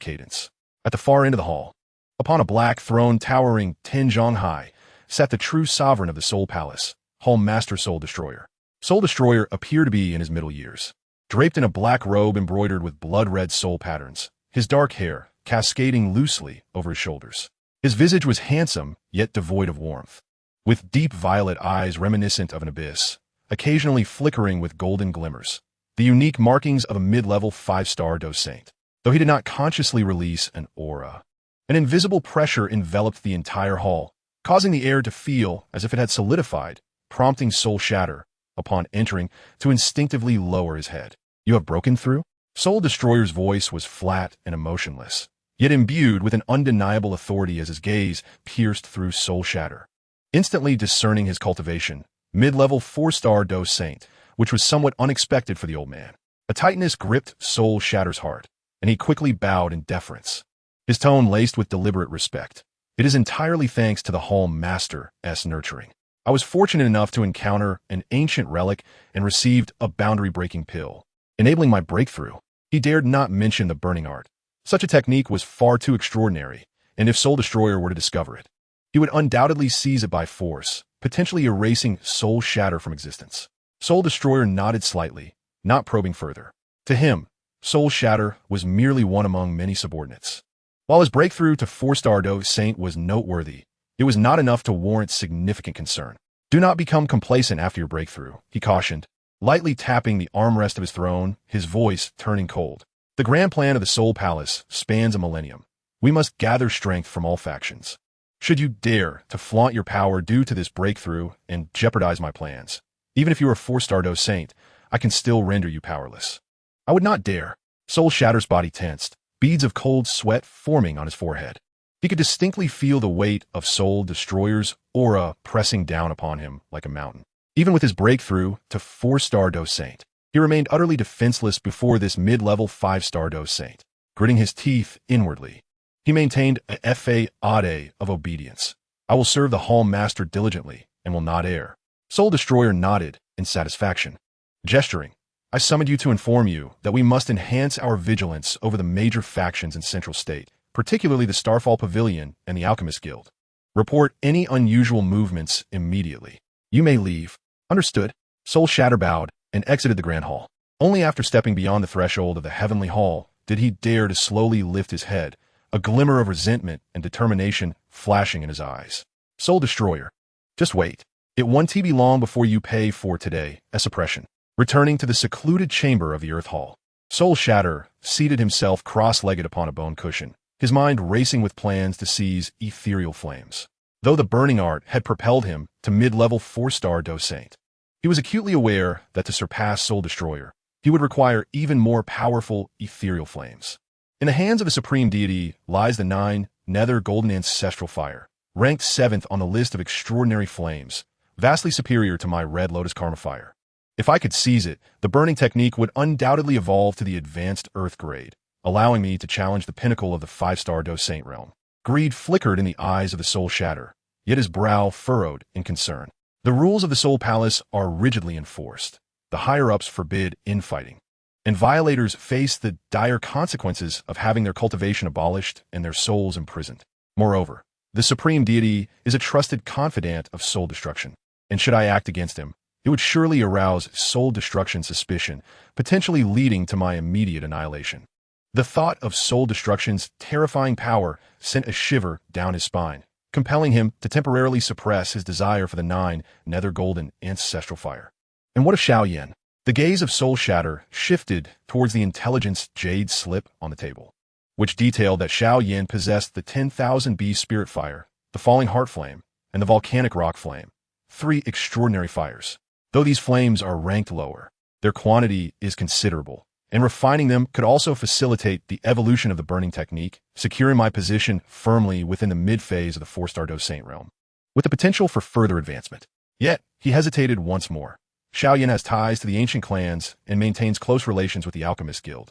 cadence. At the far end of the hall, upon a black throne towering 10 zhang high, sat the true sovereign of the Soul Palace, Hall Master Soul Destroyer. Soul Destroyer appeared to be in his middle years, draped in a black robe embroidered with blood-red soul patterns, his dark hair cascading loosely over his shoulders. His visage was handsome, yet devoid of warmth, with deep violet eyes reminiscent of an abyss, occasionally flickering with golden glimmers, the unique markings of a mid-level 5-star Dou Saint. Though he did not consciously release an aura, an invisible pressure enveloped the entire hall, causing the air to feel as if it had solidified, prompting Soul Shatter, upon entering, to instinctively lower his head. You have broken through? Soul Destroyer's voice was flat and emotionless, yet imbued with an undeniable authority as his gaze pierced through Soul Shatter. Instantly discerning his cultivation, mid-level 4-star Dou Saint, which was somewhat unexpected for the old man. A tightness gripped Soul Shatter's heart, and he quickly bowed in deference, his tone laced with deliberate respect. It is entirely thanks to the Hall Master's nurturing. I was fortunate enough to encounter an ancient relic and received a boundary-breaking pill, enabling my breakthrough. He dared not mention the burning art. Such a technique was far too extraordinary, and if Soul Destroyer were to discover it, he would undoubtedly seize it by force, potentially erasing Soul Shatter from existence. Soul Destroyer nodded slightly, not probing further. To him, Soul Shatter was merely one among many subordinates. While his breakthrough to 4-star Dou Saint was noteworthy, it was not enough to warrant significant concern. Do not become complacent after your breakthrough, he cautioned, lightly tapping the armrest of his throne, his voice turning cold. The grand plan of the Soul Palace spans a millennium. We must gather strength from all factions. Should you dare to flaunt your power due to this breakthrough and jeopardize my plans, even if you are a 4-star Dou Saint, I can still render you powerless. I would not dare. Soul Shatter's body tensed, beads of cold sweat forming on his forehead. He could distinctly feel the weight of Soul Destroyer's aura pressing down upon him like a mountain. Even with his breakthrough to 4-star Dou Saint, he remained utterly defenseless before this mid-level 5-star Dou Saint. Gritting his teeth inwardly, he maintained a fade of obedience. I will serve the Hall Master diligently and will not err. Soul Destroyer nodded in satisfaction. Gesturing, I summoned you to inform you that we must enhance our vigilance over the major factions in Central State, particularly the Starfall Pavilion and the Alchemist Guild. Report any unusual movements immediately. You may leave. Understood. Soul Shatter bowed and exited the Grand Hall. Only after stepping beyond the threshold of the Heavenly Hall did he dare to slowly lift his head, a glimmer of resentment and determination flashing in his eyes. Soul Destroyer, just wait. It won't be long before you pay for today a suppression. Returning to the secluded chamber of the Earth Hall, Soul Shatter seated himself cross-legged upon a bone cushion, his mind racing with plans to seize ethereal flames. Though the burning art had propelled him to mid-level 4-star Dou Saint, he was acutely aware that to surpass Soul Destroyer, he would require even more powerful ethereal flames. In the hands of a supreme deity lies the 9 Nether Golden Ancestral Fire, ranked 7th on the list of extraordinary flames, vastly superior to my Red Lotus Karma Fire. If I could seize it, the burning technique would undoubtedly evolve to the advanced Earth grade, allowing me to challenge the pinnacle of the 5-star Dou Saint realm. Greed flickered in the eyes of the Soul Shatter, yet his brow furrowed in concern. The rules of the Soul Palace are rigidly enforced. The higher-ups forbid infighting, and violators face the dire consequences of having their cultivation abolished and their souls imprisoned. Moreover, the supreme deity is a trusted confidant of soul destruction, and should I act against him, it would surely arouse soul destruction suspicion, potentially leading to my immediate annihilation. The thought of soul destruction's terrifying power sent a shiver down his spine, compelling him to temporarily suppress his desire for the 9 Nether Golden Ancestral Fire. And what of Xiao Yan? The gaze of Soul Shatter shifted towards the intelligence jade slip on the table, which detailed that Xiao Yan possessed the 10,000 Bee Spirit Fire, the Falling Heart Flame, and the Volcanic Rock Flame, 3 extraordinary fires. Though these flames are ranked lower, their quantity is considerable, and refining them could also facilitate the evolution of the burning technique, securing my position firmly within the mid-phase of the 4-star Dou Saint realm, with the potential for further advancement. Yet, he hesitated once more. Xiao Yan has ties to the ancient clans and maintains close relations with the Alchemist Guild.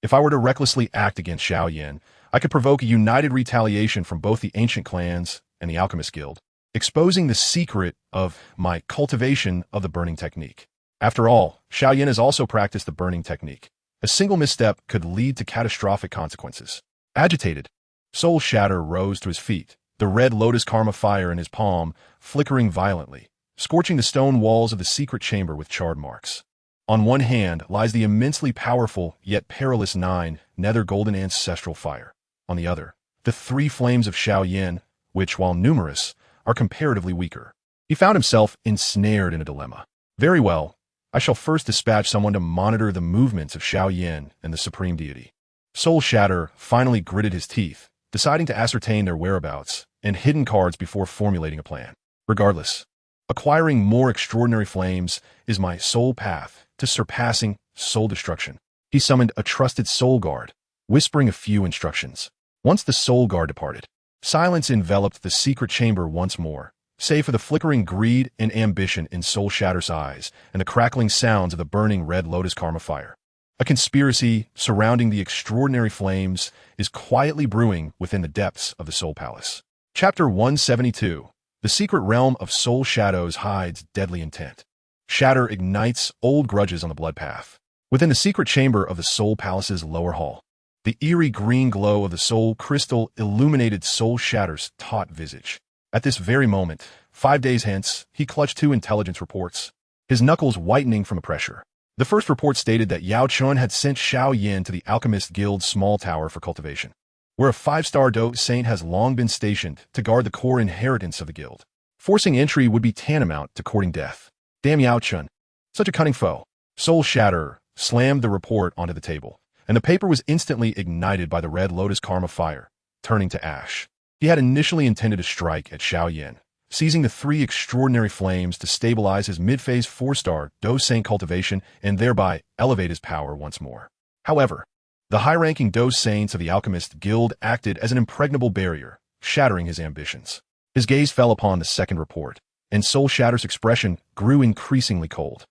If I were to recklessly act against Xiao Yan, I could provoke a united retaliation from both the ancient clans and the Alchemist Guild, exposing the secret of my cultivation of the burning technique. After all, Xiao Yan has also practiced the burning technique. A single misstep could lead to catastrophic consequences. Agitated, Soul Shatter rose to his feet, the Red Lotus Karma Fire in his palm flickering violently, scorching the stone walls of the secret chamber with charred marks. On one hand lies the immensely powerful yet perilous 9 Nether Golden Ancestral Fire. On the other, the 3 flames of Xiao Yan, which, while numerous, are comparatively weaker. He found himself ensnared in a dilemma. Very well, I shall first dispatch someone to monitor the movements of Xiao Yan and the Supreme Deity. Soul Shatter finally gritted his teeth, deciding to ascertain their whereabouts and hidden cards before formulating a plan. Regardless, acquiring more extraordinary flames is my sole path to surpassing soul destruction. He summoned a trusted soul guard, whispering a few instructions. Once the soul guard departed, silence enveloped the secret chamber once more, save for the flickering greed and ambition in Soul Shatter's eyes and the crackling sounds of the burning red lotus karma fire. A conspiracy surrounding the extraordinary flames is quietly brewing within the depths of the Soul Palace. Chapter 172. The secret realm of Soul Shadows hides deadly intent. Shatter ignites old grudges on the blood path. Within the secret chamber of the Soul Palace's lower hall, the eerie green glow of the Soul Crystal illuminated Soul Shatter's taut visage. At this very moment, 5 days hence, he clutched 2 intelligence reports, his knuckles whitening from the pressure. The first report stated that Yao Chun had sent Xiao Yan to the Alchemist Guild's small tower for cultivation, where a 5-star Dou Saint has long been stationed to guard the core inheritance of the guild. Forcing entry would be tantamount to courting death. Damn Yao Chun. Such a cunning foe. Soul Shatterer slammed the report onto the table, and the paper was instantly ignited by the red lotus karma fire, turning to ash. He had initially intended to strike at Xiao Yan, seizing the 3 extraordinary flames to stabilize his mid-phase 4-star Dou Saint cultivation and thereby elevate his power once more. However, the high-ranking Dou Saints of the Alchemist Guild acted as an impregnable barrier, shattering his ambitions. His gaze fell upon the second report, and Soul Shatter's expression grew increasingly cold.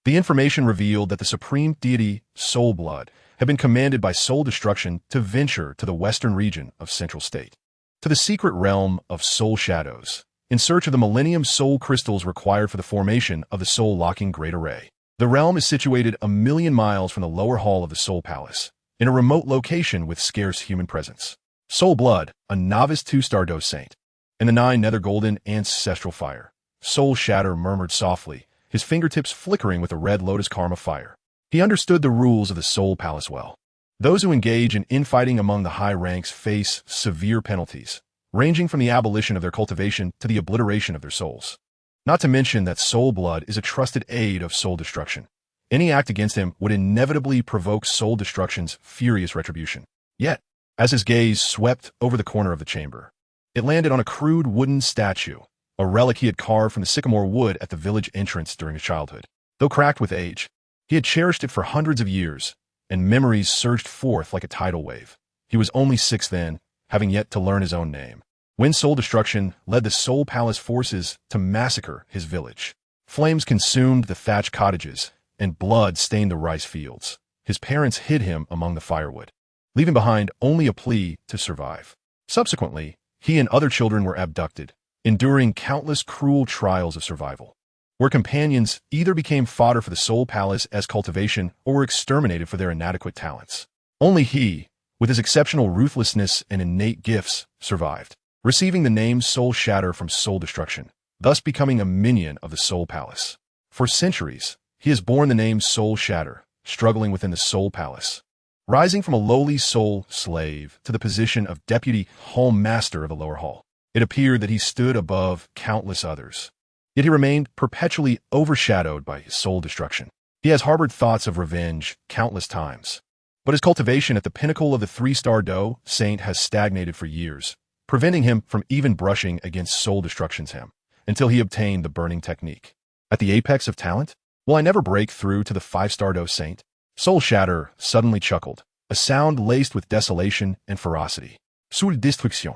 The information revealed that the supreme deity, Soul Blood, had been commanded by Soul Destruction to venture to the western region of Central State, to the secret realm of Soul Shadows, in search of the Millennium Soul Crystals required for the formation of the Soul-Locking Great Array. The realm is situated 1,000,000 miles from the lower hall of the Soul Palace, in a remote location with scarce human presence. Soul Blood, a novice 2-star Dou Saint, and the 9 nether golden ancestral fire. Soul Shatter murmured softly, his fingertips flickering with the red lotus karma fire. He understood the rules of the Soul Palace well. Those who engage in infighting among the high ranks face severe penalties, ranging from the abolition of their cultivation to the obliteration of their souls. Not to mention that Soul Blood is a trusted aid of Soul Destruction. Any act against him would inevitably provoke Soul Destruction's furious retribution. Yet, as his gaze swept over the corner of the chamber, it landed on a crude wooden statue, a relic he had carved from the sycamore wood at the village entrance during his childhood. Though cracked with age, he had cherished it for hundreds of years, and memories surged forth like a tidal wave. He was only 6 then, having yet to learn his own name, when Soul Destruction led the Soul Palace forces to massacre his village. Flames consumed the thatched cottages, and blood stained the rice fields. His parents hid him among the firewood, leaving behind only a plea to survive. Subsequently, he and other children were abducted, enduring countless cruel trials of survival, where companions either became fodder for the Soul Palace as cultivation or were exterminated for their inadequate talents. Only he, with his exceptional ruthlessness and innate gifts, survived, receiving the name Soul Shatter from Soul Destruction, thus becoming a minion of the Soul Palace. For centuries, he has borne the name Soul Shatter, struggling within the Soul Palace, rising from a lowly soul slave to the position of deputy hall master of the lower hall. It appeared that he stood above countless others, yet he remained perpetually overshadowed by his Soul Destruction. He has harbored thoughts of revenge countless times, but his cultivation at the pinnacle of the 3-star Dou Saint has stagnated for years, preventing him from even brushing against Soul Destruction's hem, until he obtained the burning technique. At the apex of talent? Will I never break through to the 5-star Dou Saint? Soul Shatter suddenly chuckled, a sound laced with desolation and ferocity. Soul Destruction.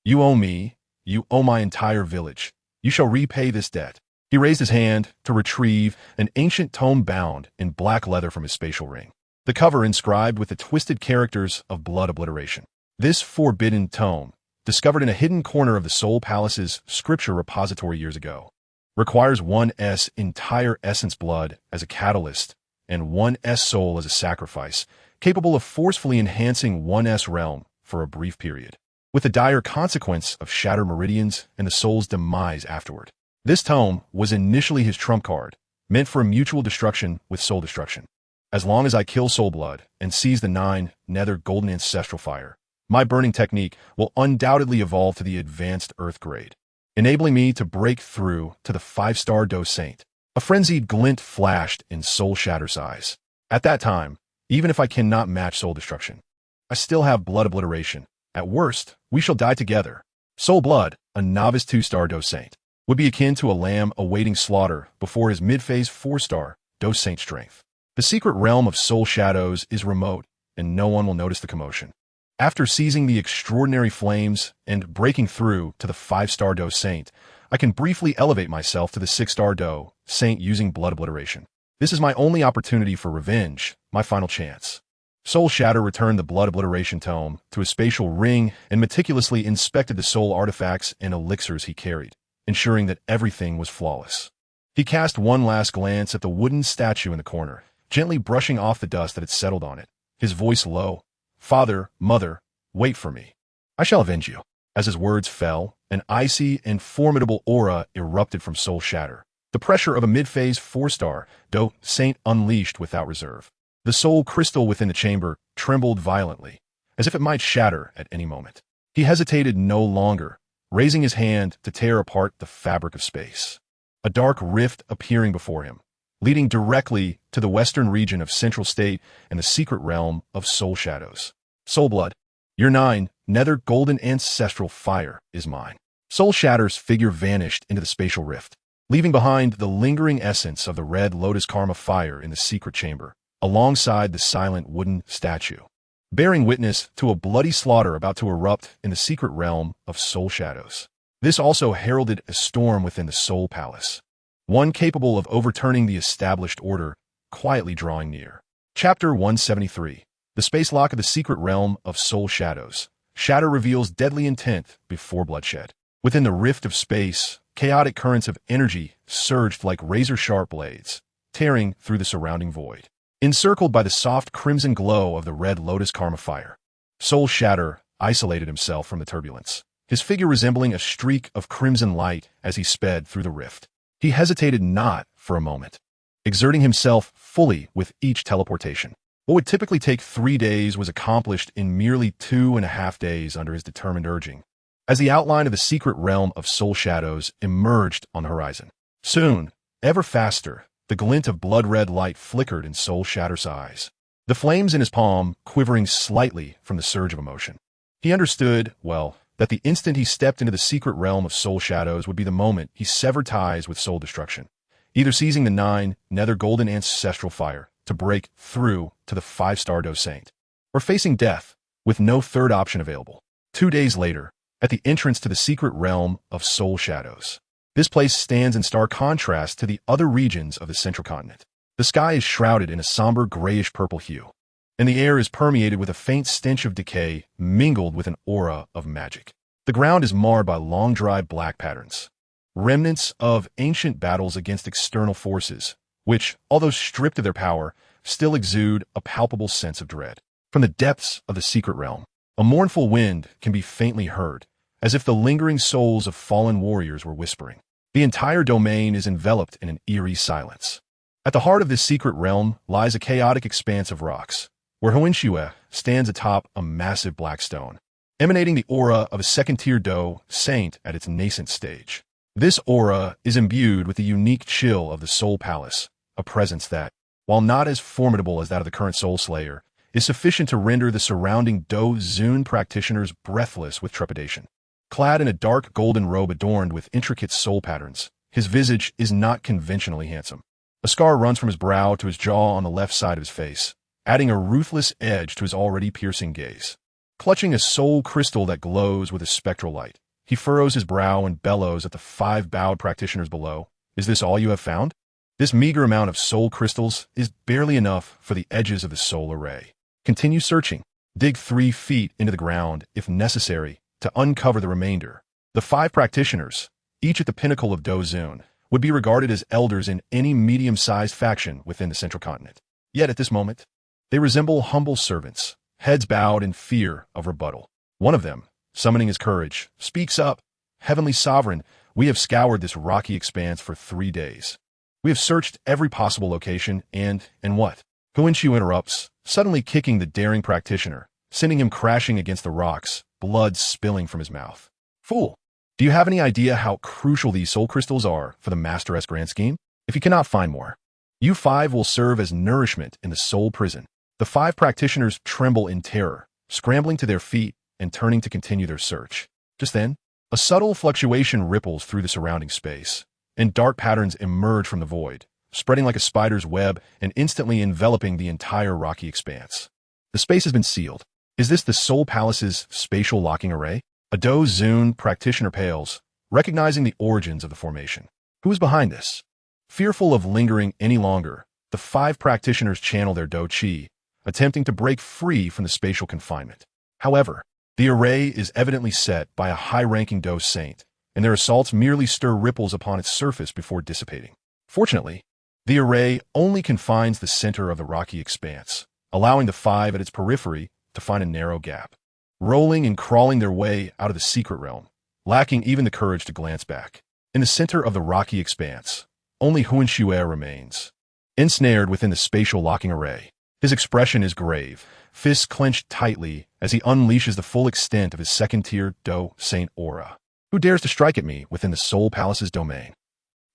You owe me, you owe my entire village. You shall repay this debt. He raised his hand to retrieve an ancient tome bound in black leather from his spatial ring, the cover inscribed with the twisted characters of blood obliteration. This forbidden tome, discovered in a hidden corner of the Soul Palace's scripture repository years ago, requires 1's entire essence blood as a catalyst and 1's soul as a sacrifice, capable of forcefully enhancing 1's realm for a brief period, with the dire consequence of shattered meridians and the soul's demise afterward. This tome was initially his trump card, meant for a mutual destruction with Soul Destruction. As long as I kill Soul Blood and seize the 9 nether golden ancestral fire, my burning technique will undoubtedly evolve to the advanced Earth grade, enabling me to break through to the 5-star Dou Saint. A frenzied glint flashed in Soul Shatter's eyes. At that time, even if I cannot match Soul Destruction, I still have blood obliteration. At worst, we shall die together. Soul Blood, a novice 2-star Dou Saint, would be akin to a lamb awaiting slaughter before his mid-phase 4-star Dou Saint strength. The secret realm of Soul Shadows is remote, and no one will notice the commotion. After seizing the extraordinary flames and breaking through to the 5-star Dou Saint, I can briefly elevate myself to the 6-star Dou Saint using blood obliteration. This is my only opportunity for revenge, my final chance. Soul Shatter returned the blood obliteration tome to his spatial ring and meticulously inspected the soul artifacts and elixirs he carried, ensuring that everything was flawless. He cast one last glance at the wooden statue in the corner, gently brushing off the dust that had settled on it, his voice low. "Father, mother, wait for me. I shall avenge you." As his words fell, an icy and formidable aura erupted from Soul Shatter, the pressure of a mid-phase 4-star Dou Saint unleashed without reserve. The soul crystal within the chamber trembled violently, as if it might shatter at any moment. He hesitated no longer, raising his hand to tear apart the fabric of space. A dark rift appearing before him, leading directly to the western region of Central State and the secret realm of Soul Shadows. Soul Blood, your 9, nether golden ancestral fire is mine. Soul Shatter's figure vanished into the spatial rift, leaving behind the lingering essence of the red lotus karma fire in the secret chamber, alongside the silent wooden statue, bearing witness to a bloody slaughter about to erupt in the secret realm of Soul Shadows. This also heralded a storm within the Soul Palace, one capable of overturning the established order, quietly drawing near. Chapter 173. The Space Lock of the Secret Realm of Soul Shadows. Shatter reveals deadly intent before bloodshed. Within the rift of space, chaotic currents of energy surged like razor-sharp blades, tearing through the surrounding void. Encircled by the soft crimson glow of the red lotus karma fire, Soul Shatter isolated himself from the turbulence, his figure resembling a streak of crimson light as he sped through the rift. He hesitated not for a moment, exerting himself fully with each teleportation. What would typically take 3 days was accomplished in merely 2.5 days under his determined urging, as the outline of the secret realm of Soul Shadows emerged on the horizon. Soon, ever faster, the glint of blood-red light flickered in Soul Shatter's eyes, the flames in his palm quivering slightly from the surge of emotion. He understood, well, that the instant he stepped into the secret realm of Soul Shadows would be the moment he severed ties with soul destruction, either seizing the 9 nether golden ancestral fire to break through to the 5-star Dou Saint, or facing death with no third option available. 2 days later, at the entrance to the secret realm of Soul Shadows, this place stands in stark contrast to the other regions of the Central Continent. The sky is shrouded in a somber grayish-purple hue, and the air is permeated with a faint stench of decay mingled with an aura of magic. The ground is marred by long dry black patterns, remnants of ancient battles against external forces, which, although stripped of their power, still exude a palpable sense of dread. From the depths of the secret realm, a mournful wind can be faintly heard, as if the lingering souls of fallen warriors were whispering. The entire domain is enveloped in an eerie silence. At the heart of this secret realm lies a chaotic expanse of rocks, where Huanxue stands atop a massive black stone, emanating the aura of a second-tier Dou Saint at its nascent stage. This aura is imbued with the unique chill of the Soul Palace, a presence that, while not as formidable as that of the current Soul Slayer, is sufficient to render the surrounding Dou Zun practitioners breathless with trepidation. Clad in a dark golden robe adorned with intricate soul patterns, his visage is not conventionally handsome. A scar runs from his brow to his jaw on the left side of his face, adding a ruthless edge to his already piercing gaze. Clutching a soul crystal that glows with a spectral light, he furrows his brow and bellows at the 5 bowed practitioners below. "Is this all you have found?" This meager amount of soul crystals is barely enough for the edges of the soul array. Continue searching. Dig 3 feet into the ground, if necessary, to uncover the remainder. The 5 practitioners, each at the pinnacle of Dou Zun, would be regarded as elders in any medium-sized faction within the Central Continent. Yet at this moment, they resemble humble servants, heads bowed in fear of rebuttal. One of them, summoning his courage, speaks up. "Heavenly Sovereign, we have scoured this rocky expanse for 3 days. We have searched every possible location and what?" Huanxue interrupts, suddenly kicking the daring practitioner, sending him crashing against the rocks, blood spilling from his mouth. "Fool! Do you have any idea how crucial these soul crystals are for the Master-S grand scheme? If you cannot find more, you 5 will serve as nourishment in the soul prison." The 5 practitioners tremble in terror, scrambling to their feet and turning to continue their search. Just then, a subtle fluctuation ripples through the surrounding space, and dark patterns emerge from the void, spreading like a spider's web and instantly enveloping the entire rocky expanse. The space has been sealed. Is this the Soul Palace's spatial locking array? A Dou Zun practitioner pales, recognizing the origins of the formation. Who is behind this? Fearful of lingering any longer, the 5 practitioners channel their Dou Qi, attempting to break free from the spatial confinement. However, the array is evidently set by a high-ranking Dou saint, and their assaults merely stir ripples upon its surface before dissipating. Fortunately, the array only confines the center of the rocky expanse, allowing the 5 at its periphery to find a narrow gap, rolling and crawling their way out of the secret realm, lacking even the courage to glance back. In the center of the rocky expanse, only Huan Xue remains, ensnared within the spatial locking array. His expression is grave, fists clenched tightly as he unleashes the full extent of his second-tier Dou Saint aura. Who dares to strike at me within the Soul Palace's domain?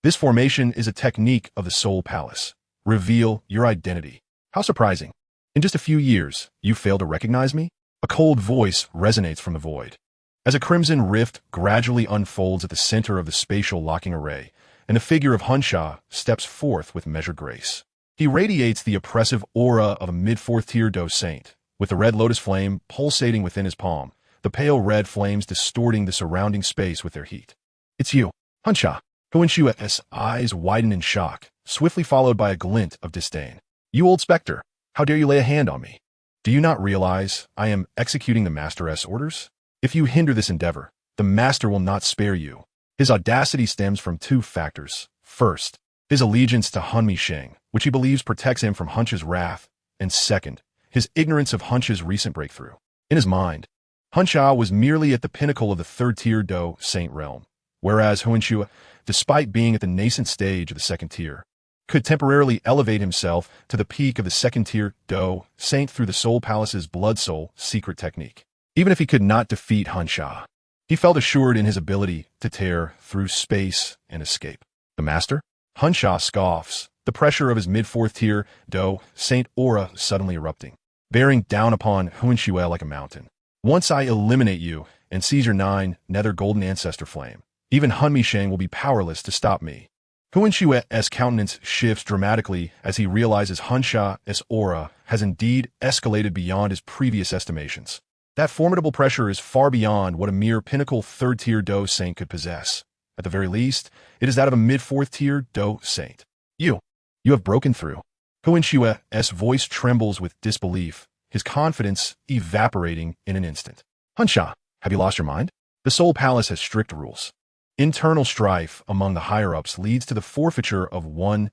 This formation is a technique of the Soul Palace. Reveal your identity. How surprising. In just a few years, you fail to recognize me? A cold voice resonates from the void. As a crimson rift gradually unfolds at the center of the spatial locking array, and the figure of Han Sha steps forth with measured grace. He radiates the oppressive aura of a mid-4th-tier Dou Saint, with the red lotus flame pulsating within his palm, the pale red flames distorting the surrounding space with their heat. It's you, Han Sha. Huan Xue's eyes widen in shock, swiftly followed by a glint of disdain. You old specter, how dare you lay a hand on me? Do you not realize I am executing the Master's orders? If you hinder this endeavor, the Master will not spare you. His audacity stems from 2 factors. First, his allegiance to Han Feng, which he believes protects him from Hunch's wrath, and second, his ignorance of Hunch's recent breakthrough. In his mind, Han Sha was merely at the pinnacle of the 3rd-tier Dou Saint realm, whereas Huan Xue, despite being at the nascent stage of the 2nd tier, could temporarily elevate himself to the peak of the 2nd-tier Dou Saint through the Soul Palace's Blood Soul secret technique. Even if he could not defeat Han Sha, he felt assured in his ability to tear through space and escape. The Master? Han Sha scoffs, the pressure of his mid-4th-tier Dou Saint aura suddenly erupting, bearing down upon Huan Xue like a mountain. Once I eliminate you and seize your 9 nether golden ancestor flame, even Han Feng will be powerless to stop me. Huan Xue's countenance shifts dramatically as he realizes Han Sha's aura has indeed escalated beyond his previous estimations. That formidable pressure is far beyond what a mere pinnacle 3rd-tier Dou Saint could possess. At the very least, it is that of a mid-4th-tier Dou Saint. You have broken through. Huan Xue's voice trembles with disbelief, his confidence evaporating in an instant. Han Sha, have you lost your mind? The Soul Palace has strict rules. Internal strife among the higher-ups leads to the forfeiture of one's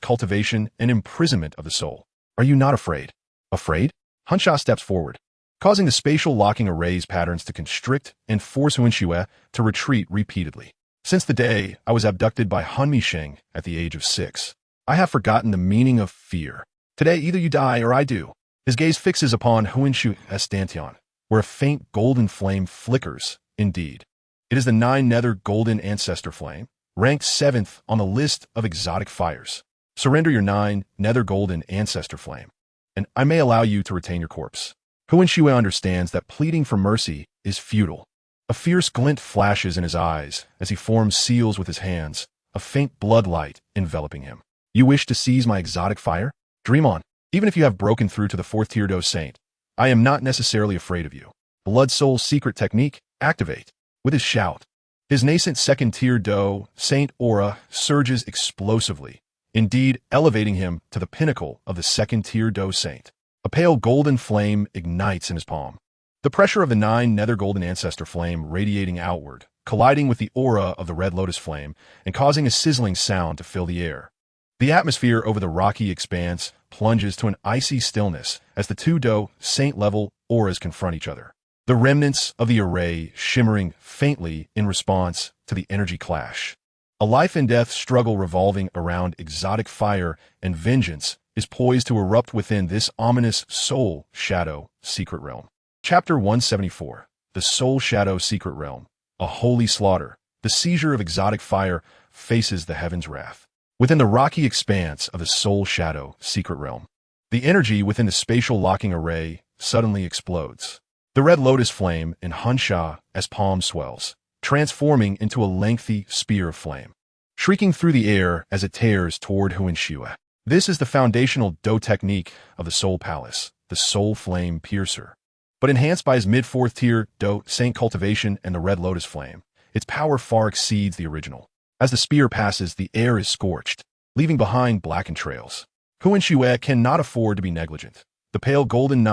cultivation and imprisonment of the soul. Are you not afraid? Afraid? Han Sha steps forward, causing the spatial locking array's patterns to constrict and force Huan Xue to retreat repeatedly. Since the day I was abducted by Han Feng at the age of 6, I have forgotten the meaning of fear. Today either you die or I do. His gaze fixes upon Huan Xue's dantian, where a faint golden flame flickers. Indeed, it is the 9 nether golden ancestor flame, ranked 7th on the list of exotic fires. Surrender your 9 nether golden ancestor flame, and I may allow you to retain your corpse. Huan Xue understands that pleading for mercy is futile. A fierce glint flashes in his eyes as he forms seals with his hands, a faint blood light enveloping him. You wish to seize my exotic fire? Dream on. Even if you have broken through to the 4th-tier Dou Saint, I am not necessarily afraid of you. Blood Soul secret technique, activate. With his shout, his nascent 2nd-tier Dou Saint aura surges explosively, indeed elevating him to the pinnacle of the 2nd-tier Dou Saint. A pale golden flame ignites in his palm. The pressure of the 9 nether golden ancestor flame radiating outward, colliding with the aura of the red lotus flame and causing a sizzling sound to fill the air. The atmosphere over the rocky expanse plunges to an icy stillness as the 2 Dou Saint-level auras confront each other. The remnants of the array shimmering faintly in response to the energy clash. A life-and-death struggle revolving around exotic fire and vengeance is poised to erupt within this ominous Soul Shadow secret realm. Chapter 174. The Soul Shadow Secret Realm. A holy slaughter. The seizure of exotic fire faces the heaven's wrath. Within the rocky expanse of the Soul Shadow Secret Realm, the energy within the spatial locking array suddenly explodes. The red lotus flame in Han Sha's palm swells, transforming into a lengthy spear of flame, shrieking through the air as it tears toward Huan Xue. This is the foundational Dou technique of the Soul Palace, the Soul Flame Piercer. But enhanced by his mid-4th-tier Dou Saint cultivation and the red lotus flame, its power far exceeds the original. As the spear passes, the air is scorched, leaving behind blackened trails. Huan Xue cannot afford to be negligent. The pale golden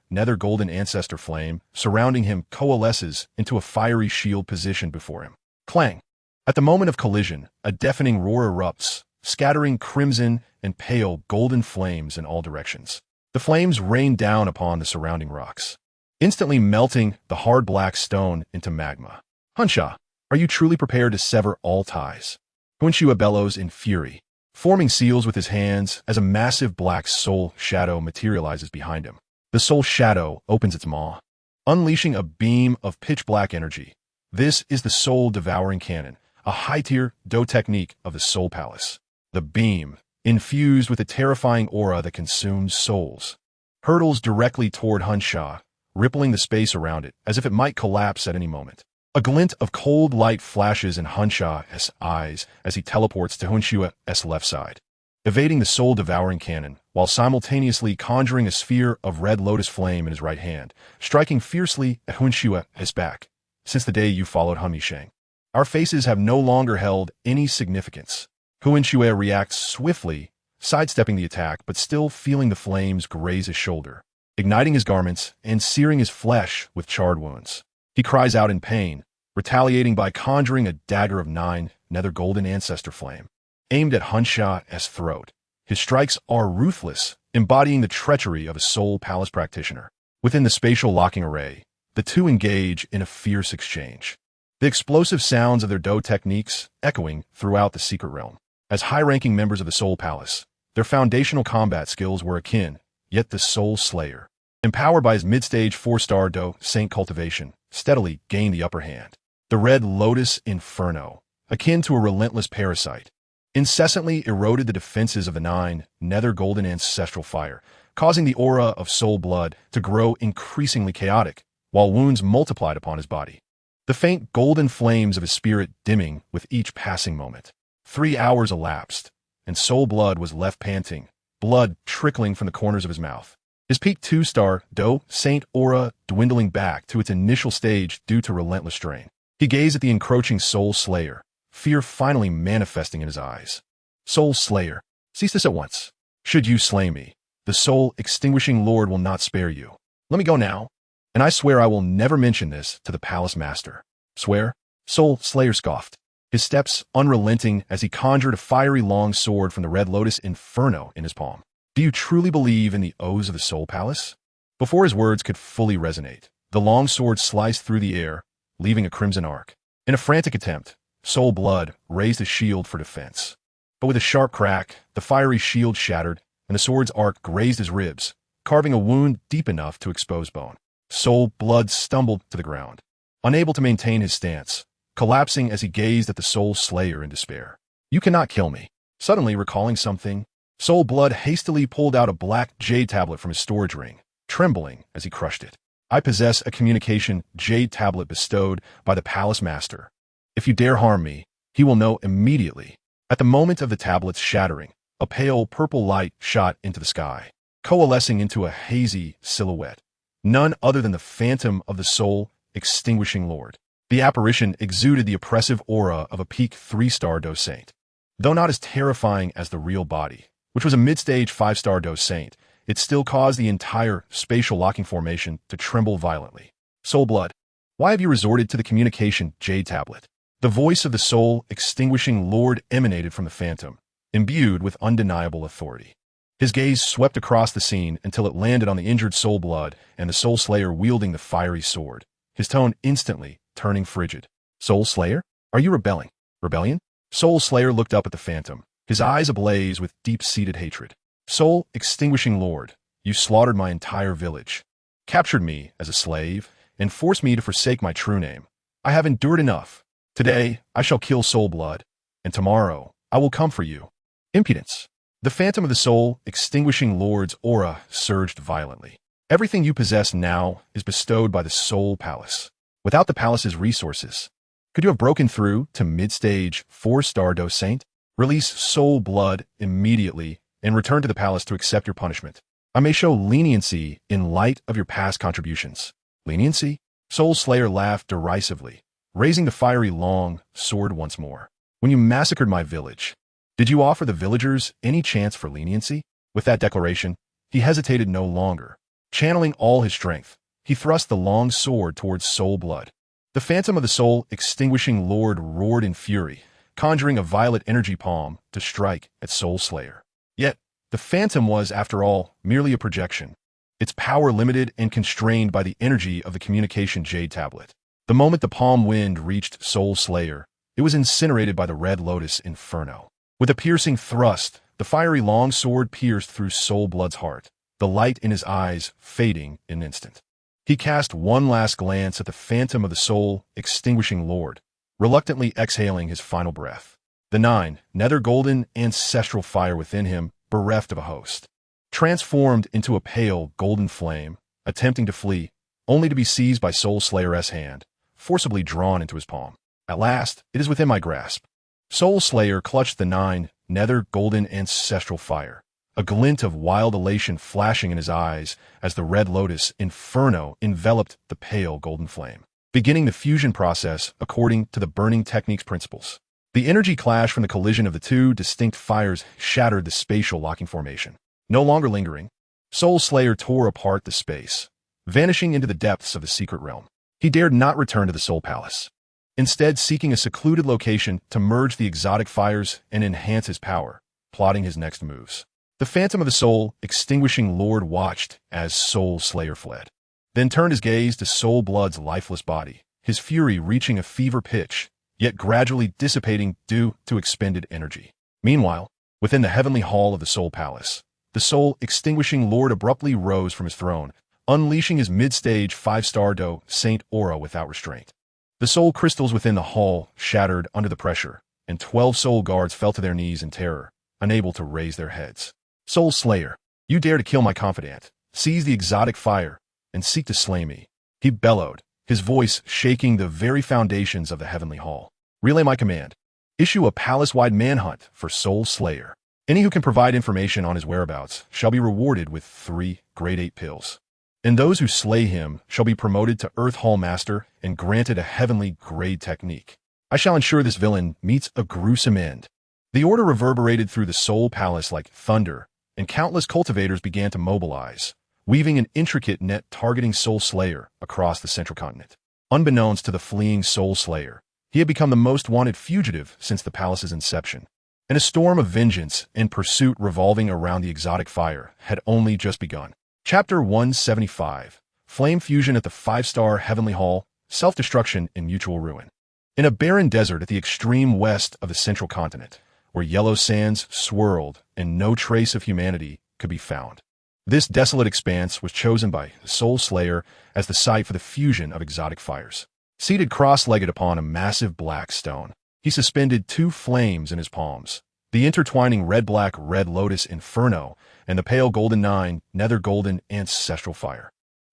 nether golden ancestor flame surrounding him coalesces into a fiery shield positioned before him. Clang! At the moment of collision, a deafening roar erupts, scattering crimson and pale golden flames in all directions. The flames rain down upon the surrounding rocks, instantly melting the hard black stone into magma. Hunsha, are you truly prepared to sever all ties? Huan Xue bellows in fury, forming seals with his hands as a massive black soul shadow materializes behind him. The soul shadow opens its maw, unleashing a beam of pitch-black energy. This is the soul devouring cannon, a high-tier Dou technique of the Soul Palace. The beam, infused with a terrifying aura that consumes souls, hurtles directly toward Hunsha, rippling the space around it as if it might collapse at any moment. A glint of cold light flashes in Hunsha's eyes as he teleports to Huan Xue's left side, evading the soul-devouring cannon, while simultaneously conjuring a sphere of red lotus flame in his right hand, striking fiercely at Huan Xue's back. Since the day you followed Han Feng, our faces have no longer held any significance. Huan Xue reacts swiftly, sidestepping the attack but still feeling the flames graze his shoulder, igniting his garments and searing his flesh with charred wounds. He cries out in pain, retaliating by conjuring a dagger of nether golden ancestor flame, aimed at Hunsha's throat. His strikes are ruthless, embodying the treachery of a Soul Palace practitioner. Within the spatial locking array, the two engage in a fierce exchange, the explosive sounds of their Dou techniques echoing throughout the secret realm. As high-ranking members of the Soul Palace, their foundational combat skills were akin, yet the Soul Slayer, empowered by his mid-stage 4-star Dou Saint Cultivation, steadily gained the upper hand. The Red Lotus Inferno, akin to a relentless parasite, incessantly eroded the defenses of the nether golden ancestral fire, causing the aura of soul blood to grow increasingly chaotic, while wounds multiplied upon his body. The faint golden flames of his spirit dimming with each passing moment. 3 hours elapsed, and soul blood was left panting, blood trickling from the corners of his mouth. His peak 2-star Dou Saint aura dwindling back to its initial stage due to relentless strain. He gazed at the encroaching Soul Slayer, fear finally manifesting in his eyes. Soul Slayer, cease this at once. Should you slay me, the soul-extinguishing Lord will not spare you. Let me go now, and I swear I will never mention this to the Palace Master. Swear? Soul Slayer scoffed, his steps unrelenting as he conjured a fiery long sword from the Red Lotus Inferno in his palm. Do you truly believe in the oaths of the Soul Palace? Before his words could fully resonate, the long sword sliced through the air, leaving a crimson arc. In a frantic attempt, Soul Blood raised a shield for defense. But with a sharp crack, the fiery shield shattered, and the sword's arc grazed his ribs, carving a wound deep enough to expose bone. Soul Blood stumbled to the ground, unable to maintain his stance, collapsing as he gazed at the Soul Slayer in despair. You cannot kill me. Suddenly recalling something, Soul Blood hastily pulled out a black jade tablet from his storage ring, trembling as he crushed it. I possess a communication jade tablet bestowed by the Palace Master. If you dare harm me, he will know immediately. At the moment of the tablet's shattering, a pale purple light shot into the sky, coalescing into a hazy silhouette. None other than the phantom of the soul-extinguishing Lord. The apparition exuded the oppressive aura of a peak 3-star Dou Saint. Though not as terrifying as the real body, which was a mid-stage 5-star Dou Saint, it still caused the entire spatial locking formation to tremble violently. Soul Blood, why have you resorted to the communication jade tablet? The voice of the soul-extinguishing Lord emanated from the phantom, imbued with undeniable authority. His gaze swept across the scene until it landed on the injured Soul Blood and the Soul Slayer wielding the fiery sword, his tone instantly turning frigid. Soul Slayer? Are you rebelling? Rebellion? Soul Slayer looked up at the phantom, his eyes ablaze with deep-seated hatred. Soul-extinguishing Lord, you slaughtered my entire village, captured me as a slave, and forced me to forsake my true name. I have endured enough. Today, I shall kill Soul Blood, and tomorrow, I will come for you. Impudence. The phantom of the soul-extinguishing Lord's aura surged violently. Everything you possess now is bestowed by the Soul Palace. Without the palace's resources, could you have broken through to mid-stage 4-star Dou Saint? Release Soul Blood immediately and return to the palace to accept your punishment. I may show leniency in light of your past contributions. Leniency? Soul Slayer laughed derisively, raising the fiery long sword once more. When you massacred my village, did you offer the villagers any chance for leniency? With that declaration, he hesitated no longer. Channeling all his strength, he thrust the long sword towards Soul Blood. The phantom of the soul extinguishing lord roared in fury, conjuring a violet energy palm to strike at Soul Slayer. Yet, the phantom was, after all, merely a projection, its power limited and constrained by the energy of the communication jade tablet. The moment the palm wind reached Soul Slayer, it was incinerated by the red lotus inferno. With a piercing thrust, the fiery long sword pierced through Soul Blood's heart, the light in his eyes fading in an instant. He cast one last glance at the phantom of the soul extinguishing lord, reluctantly exhaling his final breath. The 9, nether golden ancestral fire within him, bereft of a host, transformed into a pale golden flame, attempting to flee, only to be seized by Soul Slayer's hand, forcibly drawn into his palm. At last, it is within my grasp. Soul Slayer clutched the 9, nether golden ancestral fire, a glint of wild elation flashing in his eyes as the red lotus inferno enveloped the pale golden flame, beginning the fusion process according to the burning technique's principles. The energy clash from the collision of the two distinct fires shattered the spatial locking formation. No longer lingering, Soul Slayer tore apart the space, vanishing into the depths of the secret realm. He dared not return to the Soul Palace, instead seeking a secluded location to merge the exotic fires and enhance his power, plotting his next moves. The phantom of the soul extinguishing lord watched as Soul Slayer fled, then turned his gaze to Soul Blood's lifeless body, his fury reaching a fever pitch, yet gradually dissipating due to expended energy. Meanwhile, within the heavenly hall of the Soul Palace, the soul extinguishing lord abruptly rose from his throne, unleashing his mid-stage 5-star Dou Saint aura without restraint. The soul crystals within the hall shattered under the pressure, and 12 soul guards fell to their knees in terror, unable to raise their heads. Soul Slayer, you dare to kill my confidant, seize the exotic fire, and seek to slay me, he bellowed, his voice shaking the very foundations of the heavenly hall. Relay my command. Issue a palace-wide manhunt for Soul Slayer. Any who can provide information on his whereabouts shall be rewarded with 3 grade 8 pills. And those who slay him shall be promoted to Earth Hall Master and granted a heavenly grade technique. I shall ensure this villain meets a gruesome end. The order reverberated through the Soul Palace like thunder, and countless cultivators began to mobilize, weaving an intricate net targeting Soul Slayer across the central continent. Unbeknownst to the fleeing Soul Slayer, he had become the most wanted fugitive since the palace's inception, and a storm of vengeance and pursuit revolving around the exotic fire had only just begun. Chapter 175, Flame Fusion at the 5-star Heavenly Hall, Self-Destruction and Mutual Ruin. In a barren desert at the extreme west of the central continent, where yellow sands swirled and no trace of humanity could be found, this desolate expanse was chosen by Soul Slayer as the site for the fusion of exotic fires. Seated cross-legged upon a massive black stone, he suspended 2 flames in his palms, the intertwining red-black red lotus inferno and the pale golden 9 nether golden ancestral fire.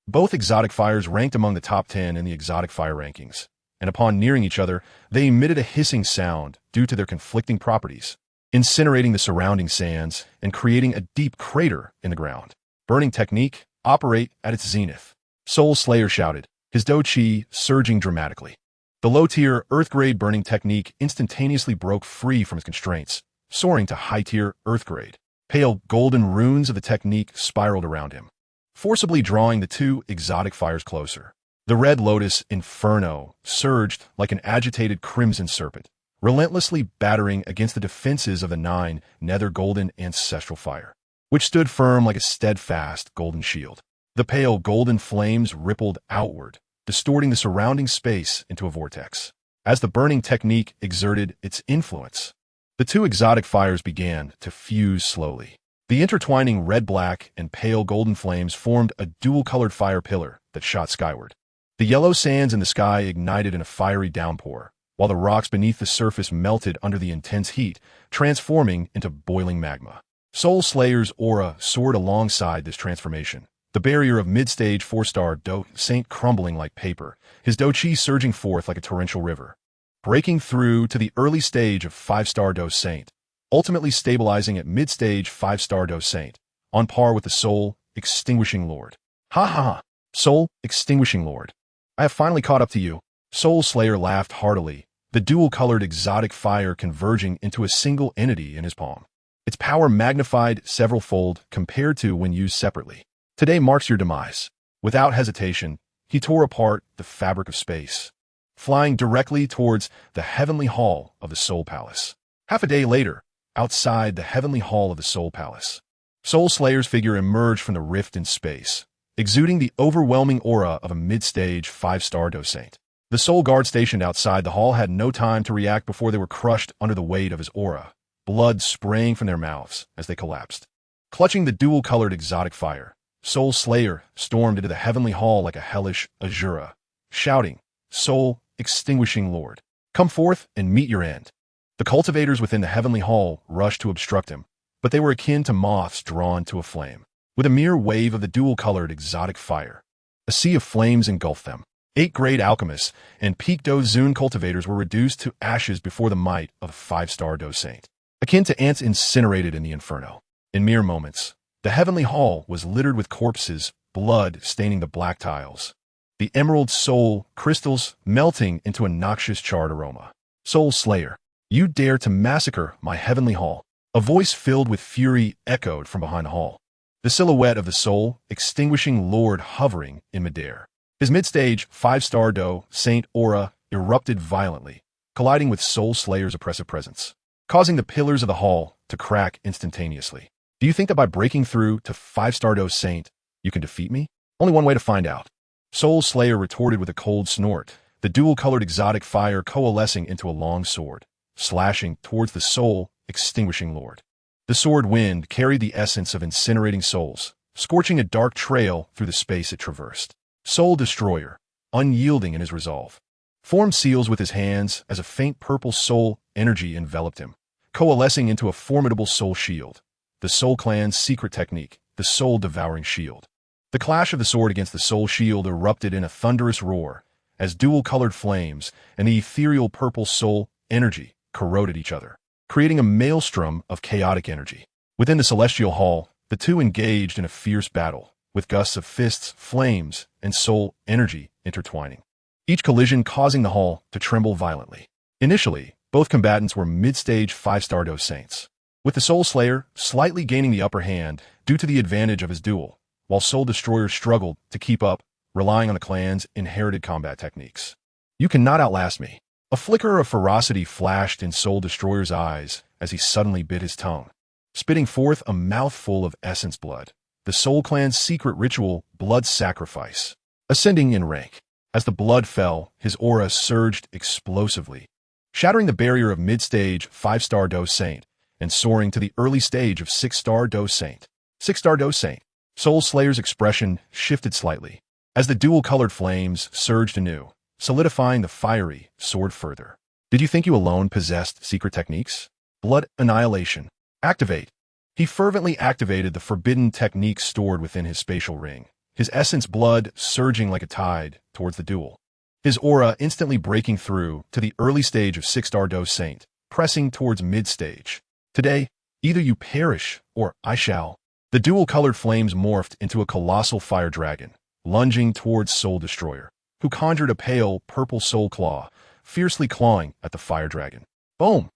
Both exotic fires ranked among the top 10 in the exotic fire rankings, and upon nearing each other, they emitted a hissing sound due to their conflicting properties, incinerating the surrounding sands and creating a deep crater in the ground. Burning technique, operate at its zenith. Soul Slayer shouted, his Dou Qi surging dramatically. The low-tier, Earth-grade burning technique instantaneously broke free from its constraints, soaring to high-tier, Earth-grade. Pale golden runes of the technique spiraled around him, forcibly drawing the 2 exotic fires closer. The red lotus inferno surged like an agitated crimson serpent, relentlessly battering against the defenses of the 9 nether golden ancestral fire, which stood firm like a steadfast golden shield. The pale golden flames rippled outward, distorting the surrounding space into a vortex. As the burning technique exerted its influence, the 2 exotic fires began to fuse slowly. The intertwining red-black and pale golden flames formed a dual-colored fire pillar that shot skyward. The yellow sands in the sky ignited in a fiery downpour, while the rocks beneath the surface melted under the intense heat, transforming into boiling magma. Soul Slayer's aura soared alongside this transformation, the barrier of mid-stage 4-star Dou Saint crumbling like paper, his Dou Qi surging forth like a torrential river, breaking through to the early stage of 5-star Dou Saint, ultimately stabilizing at mid-stage 5-star Dou Saint, on par with the Soul Extinguishing Lord. Ha ha ha! Soul Extinguishing Lord. I have finally caught up to you. Soul Slayer laughed heartily, the dual-colored exotic fire converging into a single entity in his palm. Its power magnified several-fold compared to when used separately. Today marks your demise. Without hesitation, he tore apart the fabric of space, flying directly towards the heavenly hall of the Soul Palace. Half a day later, outside the heavenly hall of the Soul Palace, Soul Slayer's figure emerged from the rift in space, exuding the overwhelming aura of a mid-stage 5-star Dou Saint. The Soul Guard stationed outside the hall had no time to react before they were crushed under the weight of his aura, blood spraying from their mouths as they collapsed. Clutching the dual-colored exotic fire, Soul Slayer stormed into the heavenly hall like a hellish Azura, shouting, "Soul, extinguishing Lord, come forth and meet your end." The cultivators within the heavenly hall rushed to obstruct him, but they were akin to moths drawn to a flame. With a mere wave of the dual-colored exotic fire, a sea of flames engulfed them. 8 great alchemists and peak Dou Zun cultivators were reduced to ashes before the might of a 5-star Dou Saint, akin to ants incinerated in the inferno. In mere moments, the heavenly hall was littered with corpses, blood staining the black tiles, the emerald soul crystals melting into a noxious charred aroma. "Soul Slayer, you dare to massacre my heavenly hall." A voice filled with fury echoed from behind the hall. The silhouette of the soul, extinguishing Lord hovering in midair. His mid-stage 5-star Dou Saint aura erupted violently, colliding with Soul Slayer's oppressive presence, causing the pillars of the hall to crack instantaneously. Do you think that by breaking through to 5-star Dou Saint, you can defeat me? Only one way to find out. Soul Slayer retorted with a cold snort, the dual-colored exotic fire coalescing into a long sword, slashing towards the soul, extinguishing Lord. The sword wind carried the essence of incinerating souls, scorching a dark trail through the space it traversed. Soul Destroyer, unyielding in his resolve, formed seals with his hands as a faint purple soul energy enveloped him, coalescing into a formidable soul shield. The Soul Clan's secret technique, the soul devouring shield. The clash of the sword against the soul shield erupted in a thunderous roar as dual-colored flames and the ethereal purple soul energy corroded each other, creating a maelstrom of chaotic energy. Within the celestial hall, the two engaged in a fierce battle, with gusts of fists, flames, and soul energy intertwining, each collision causing the hall to tremble violently. Initially, both combatants were mid-stage 5-star Dou Saints, with the Soul Slayer slightly gaining the upper hand due to the advantage of his duel, while Soul Destroyer struggled to keep up, relying on the clan's inherited combat techniques. "You cannot outlast me." A flicker of ferocity flashed in Soul Destroyer's eyes as he suddenly bit his tongue, spitting forth a mouthful of essence blood. The Soul Clan's secret ritual, blood sacrifice, ascending in rank. As the blood fell, his aura surged explosively, shattering the barrier of mid-stage 5-star Dou Saint and soaring to the early stage of 6-star Dou Saint. 6-star Dou Saint. Soul Slayer's expression shifted slightly as the dual-colored flames surged anew, solidifying the fiery sword further. "Did you think you alone possessed secret techniques? Blood annihilation. Activate." He fervently activated the forbidden techniques stored within his spatial ring, his essence blood surging like a tide towards the duel. His aura instantly breaking through to the early stage of 6-star Dou Saint, pressing towards mid-stage. "Today, either you perish, or I shall." The dual-colored flames morphed into a colossal fire dragon, lunging towards Soul Destroyer, who conjured a pale purple soul claw, fiercely clawing at the fire dragon. Boom!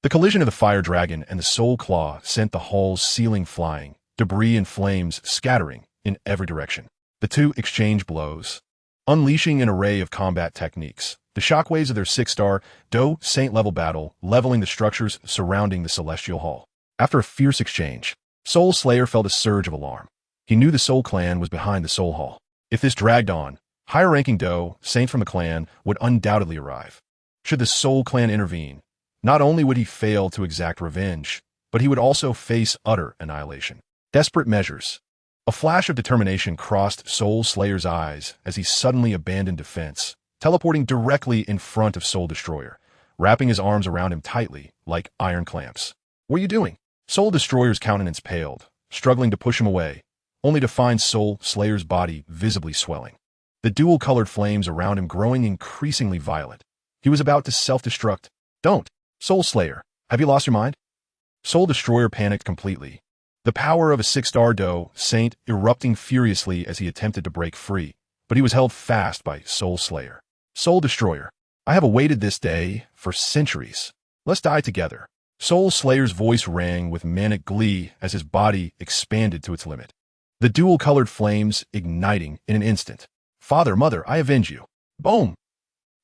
The collision of the fire dragon and the soul claw sent the hall's ceiling flying, debris and flames scattering in every direction. The two exchanged blows, unleashing an array of combat techniques, the shockwaves of their 6-star Dou Saint level battle leveling the structures surrounding the celestial hall. After a fierce exchange, Soul Slayer felt a surge of alarm. He knew the Soul Clan was behind the Soul Hall. If this dragged on, higher-ranking Dou Saint from the clan would undoubtedly arrive. Should the Soul Clan intervene, not only would he fail to exact revenge, but he would also face utter annihilation. Desperate measures. A flash of determination crossed Soul Slayer's eyes as he suddenly abandoned defense, teleporting directly in front of Soul Destroyer, wrapping his arms around him tightly like iron clamps. "What are you doing?" Soul Destroyer's countenance paled, struggling to push him away, only to find Soul Slayer's body visibly swelling, the dual-colored flames around him growing increasingly violent. He was about to self-destruct. "Don't! Soul Slayer, have you lost your mind?" Soul Destroyer panicked completely, the power of a 6-star Dou Saint erupting furiously as he attempted to break free, but he was held fast by Soul Slayer. Soul Destroyer. I have awaited this day for centuries. Let's die together. Soul Slayer's voice rang with manic glee as his body expanded to its limit. The dual-colored flames igniting in an instant. Father, mother, I avenge you. Boom!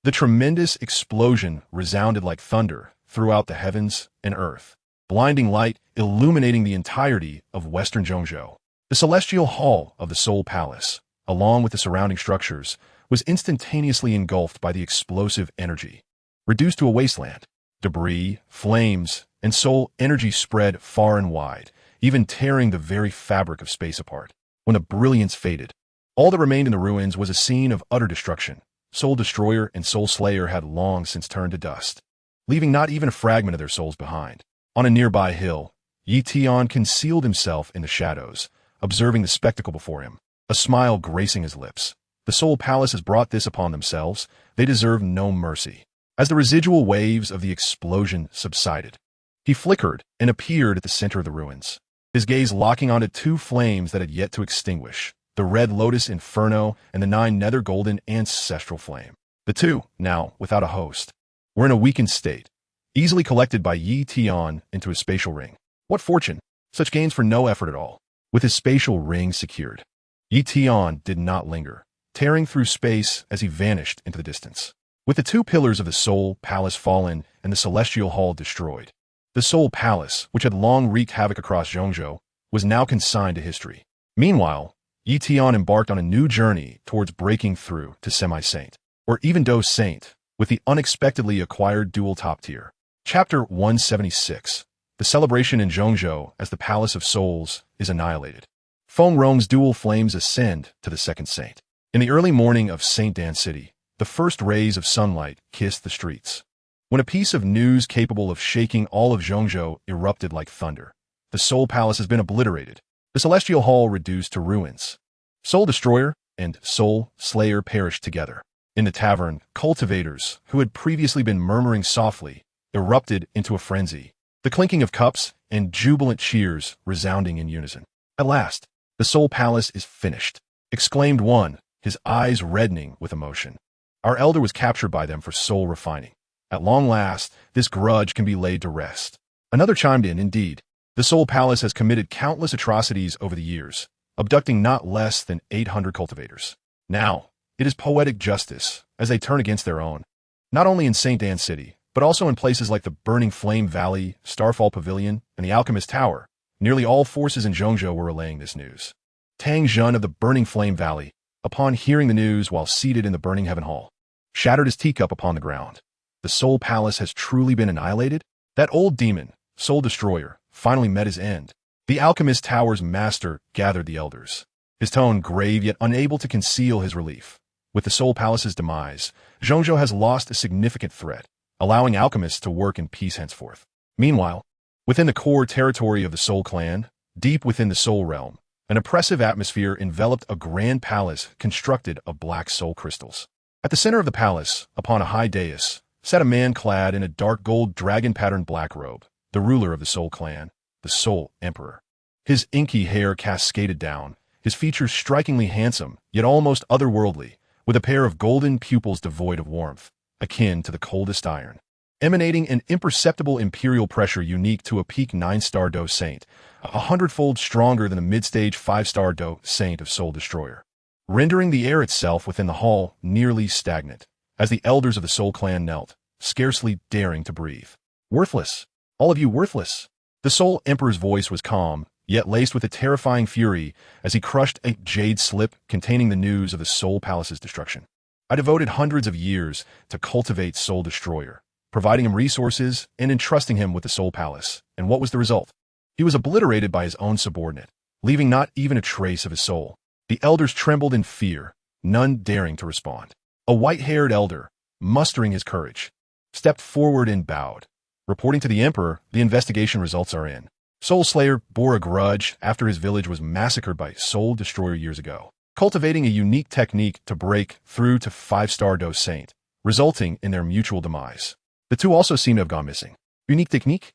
The tremendous explosion resounded like thunder throughout the heavens and earth, blinding light illuminating the entirety of western Zhongzhou. The celestial hall of the Soul Palace, along with the surrounding structures, was instantaneously engulfed by the explosive energy. Reduced to a wasteland, debris, flames, and soul energy spread far and wide, even tearing the very fabric of space apart. When the brilliance faded, all that remained in the ruins was a scene of utter destruction. Soul Destroyer and Soul Slayer had long since turned to dust, leaving not even a fragment of their souls behind. On a nearby hill, Tian concealed himself in the shadows, observing the spectacle before him, a smile gracing his lips. The Soul Palace has brought this upon themselves. They deserve no mercy. As the residual waves of the explosion subsided, he flickered and appeared at the center of the ruins, his gaze locking onto two flames that had yet to extinguish, the Red Lotus Inferno and the 9 Nether Golden Ancestral Flame. The two, now without a host, were in a weakened state, easily collected by Tian into his spatial ring. What fortune! Such gains for no effort at all. With his spatial ring secured, Tian did not linger, tearing through space as he vanished into the distance. With the 2 pillars of the Soul Palace fallen and the Celestial Hall destroyed, the Soul Palace, which had long wreaked havoc across Zhongzhou, was now consigned to history. Meanwhile, Tian embarked on a new journey towards breaking through to Semi-Saint, or even Dou Saint, with the unexpectedly acquired dual top tier. Chapter 176. The celebration in Zhongzhou as the Palace of Souls is annihilated. Feng Rong's dual flames ascend to the second saint. In the early morning of Saint Dan City, the first rays of sunlight kissed the streets. When a piece of news capable of shaking all of Zhongzhou erupted like thunder, the Soul Palace has been obliterated, the Celestial Hall reduced to ruins. Soul Destroyer and Soul Slayer perished together. In the tavern, cultivators, who had previously been murmuring softly, erupted into a frenzy, the clinking of cups and jubilant cheers resounding in unison. At last, the Soul Palace is finished, exclaimed one, his eyes reddening with emotion. Our elder was captured by them for soul refining. At long last, this grudge can be laid to rest. Another chimed in, indeed. The Soul Palace has committed countless atrocities over the years, abducting not less than 800 cultivators. Now, it is poetic justice as they turn against their own, not only in St. Dan City, but also in places like the Burning Flame Valley, Starfall Pavilion, and the Alchemist Tower. Nearly all forces in Zhongzhou were relaying this news. Tang Zhen of the Burning Flame Valley, upon hearing the news while seated in the Burning Heaven Hall, shattered his teacup upon the ground. The Soul Palace has truly been annihilated? That old demon, Soul Destroyer, finally met his end. The Alchemist Tower's master gathered the elders, his tone grave yet unable to conceal his relief. With the Soul Palace's demise, Zhongzhou has lost a significant threat, allowing alchemists to work in peace henceforth. Meanwhile, within the core territory of the Soul Clan, deep within the Soul Realm, an oppressive atmosphere enveloped a grand palace constructed of black soul crystals. At the center of the palace, upon a high dais, sat a man clad in a dark gold dragon-patterned black robe, the ruler of the Soul Clan, the Soul Emperor. His inky hair cascaded down, his features strikingly handsome, yet almost otherworldly, with a pair of golden pupils devoid of warmth, akin to the coldest iron, emanating an imperceptible imperial pressure unique to a peak 9-star Dou Saint, 100-fold stronger than the mid-stage 5-star Dou Saint of Soul Destroyer, rendering the air itself within the hall nearly stagnant, as the elders of the Soul Clan knelt, scarcely daring to breathe. Worthless! All of you worthless! The Soul Emperor's voice was calm, yet laced with a terrifying fury as he crushed a jade slip containing the news of the Soul Palace's destruction. I devoted hundreds of years to cultivate Soul Destroyer, providing him resources and entrusting him with the Soul Palace. And what was the result? He was obliterated by his own subordinate, leaving not even a trace of his soul. The elders trembled in fear, none daring to respond. A white-haired elder, mustering his courage, stepped forward and bowed. Reporting to the Emperor, the investigation results are in. Soul Slayer bore a grudge after his village was massacred by Soul Destroyer years ago, cultivating a unique technique to break through to 5-star Dou Saint, resulting in their mutual demise. The two also seem to have gone missing. Unique technique?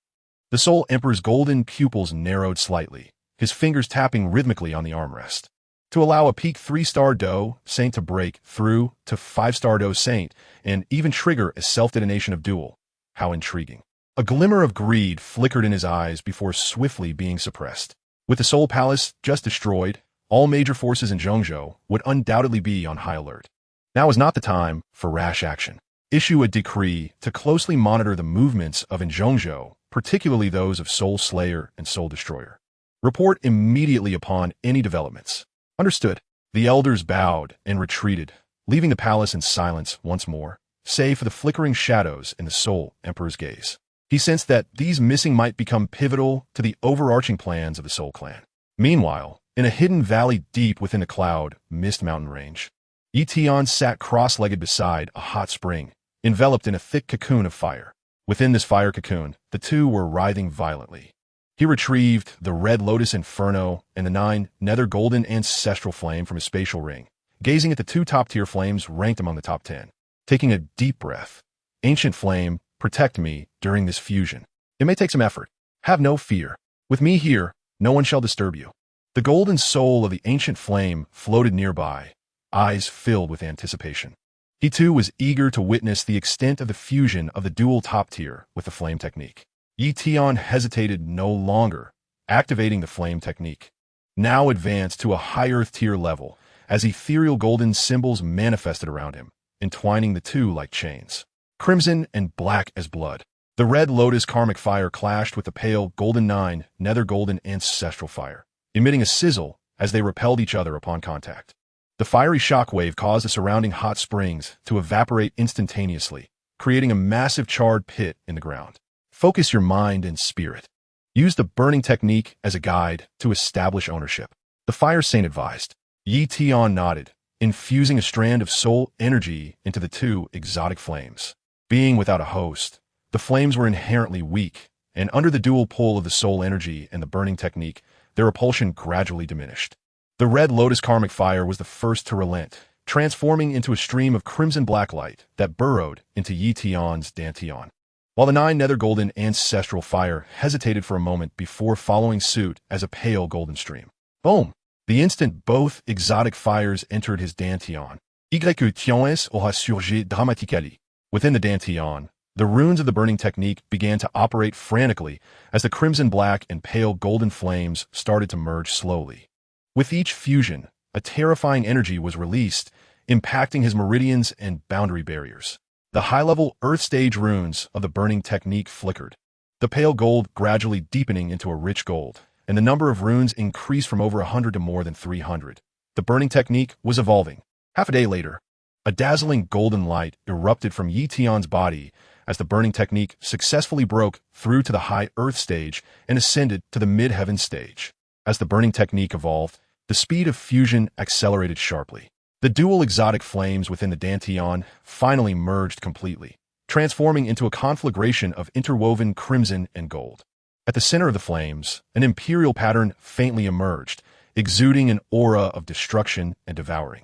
The Soul Emperor's golden pupils narrowed slightly, his fingers tapping rhythmically on the armrest. to allow a peak 3-star Dou Saint to break through to 5-star Dou Saint and even trigger a self-detonation of duel. How intriguing. A glimmer of greed flickered in his eyes before swiftly being suppressed. With the Soul Palace just destroyed, all major forces in Zhongzhou would undoubtedly be on high alert. Now is not the time for rash action. Issue a decree to closely monitor the movements of Zhongzhou, particularly those of Soul Slayer and Soul Destroyer. Report immediately upon any developments. Understood. The elders bowed and retreated, leaving the palace in silence once more, save for the flickering shadows in the Soul Emperor's gaze. He sensed that these missing might become pivotal to the overarching plans of the Soul Clan. Meanwhile, in a hidden valley deep within the cloud mist mountain range, Tian sat cross-legged beside a hot spring, enveloped in a thick cocoon of fire. Within this fire cocoon, the two were writhing violently. He retrieved the Red Lotus Inferno and the 9 nether golden ancestral flame from his spatial ring, gazing at the 2 top-tier flames ranked among the top 10. Taking a deep breath, Ancient Flame, protect me during this fusion. It may take some effort. Have no fear. With me here, no one shall disturb you. The golden soul of the Ancient Flame floated nearby, eyes filled with anticipation. He too was eager to witness the extent of the fusion of the dual top tier with the flame technique. Tian hesitated no longer, activating the flame technique. Now advanced to a high earth tier level as ethereal golden symbols manifested around him, entwining the two like chains. Crimson and black as blood. The Red Lotus karmic fire clashed with the pale golden 9 nether golden ancestral fire, emitting a sizzle as they repelled each other upon contact. The fiery shockwave caused the surrounding hot springs to evaporate instantaneously, creating a massive charred pit in the ground. Focus your mind and spirit. Use the burning technique as a guide to establish ownership. The Fire Saint advised. Tian nodded, infusing a strand of soul energy into the 2 exotic flames. Being without a host, the flames were inherently weak, and under the dual pull of the soul energy and the burning technique, their repulsion gradually diminished. The Red Lotus karmic fire was the first to relent, transforming into a stream of crimson black light that burrowed into Tian's dantian. While the 9 nether golden ancestral fire hesitated for a moment before following suit as a pale golden stream. Boom! The instant both exotic fires entered his dantian, Tian aura surgi dramatically. Within the dantian, the runes of the burning technique began to operate frantically as the crimson black and pale golden flames started to merge slowly. With each fusion, a terrifying energy was released, impacting his meridians and boundary barriers. The high-level earth stage runes of the burning technique flickered, the pale gold gradually deepening into a rich gold, and the number of runes increased from over 100 to more than 300. The burning technique was evolving. Half a day later, a dazzling golden light erupted from Tian's body as the burning technique successfully broke through to the high earth stage and ascended to the mid-heaven stage. As the burning technique evolved, the speed of fusion accelerated sharply. The dual exotic flames within the dantian finally merged completely, transforming into a conflagration of interwoven crimson and gold. At the center of the flames, an imperial pattern faintly emerged, exuding an aura of destruction and devouring.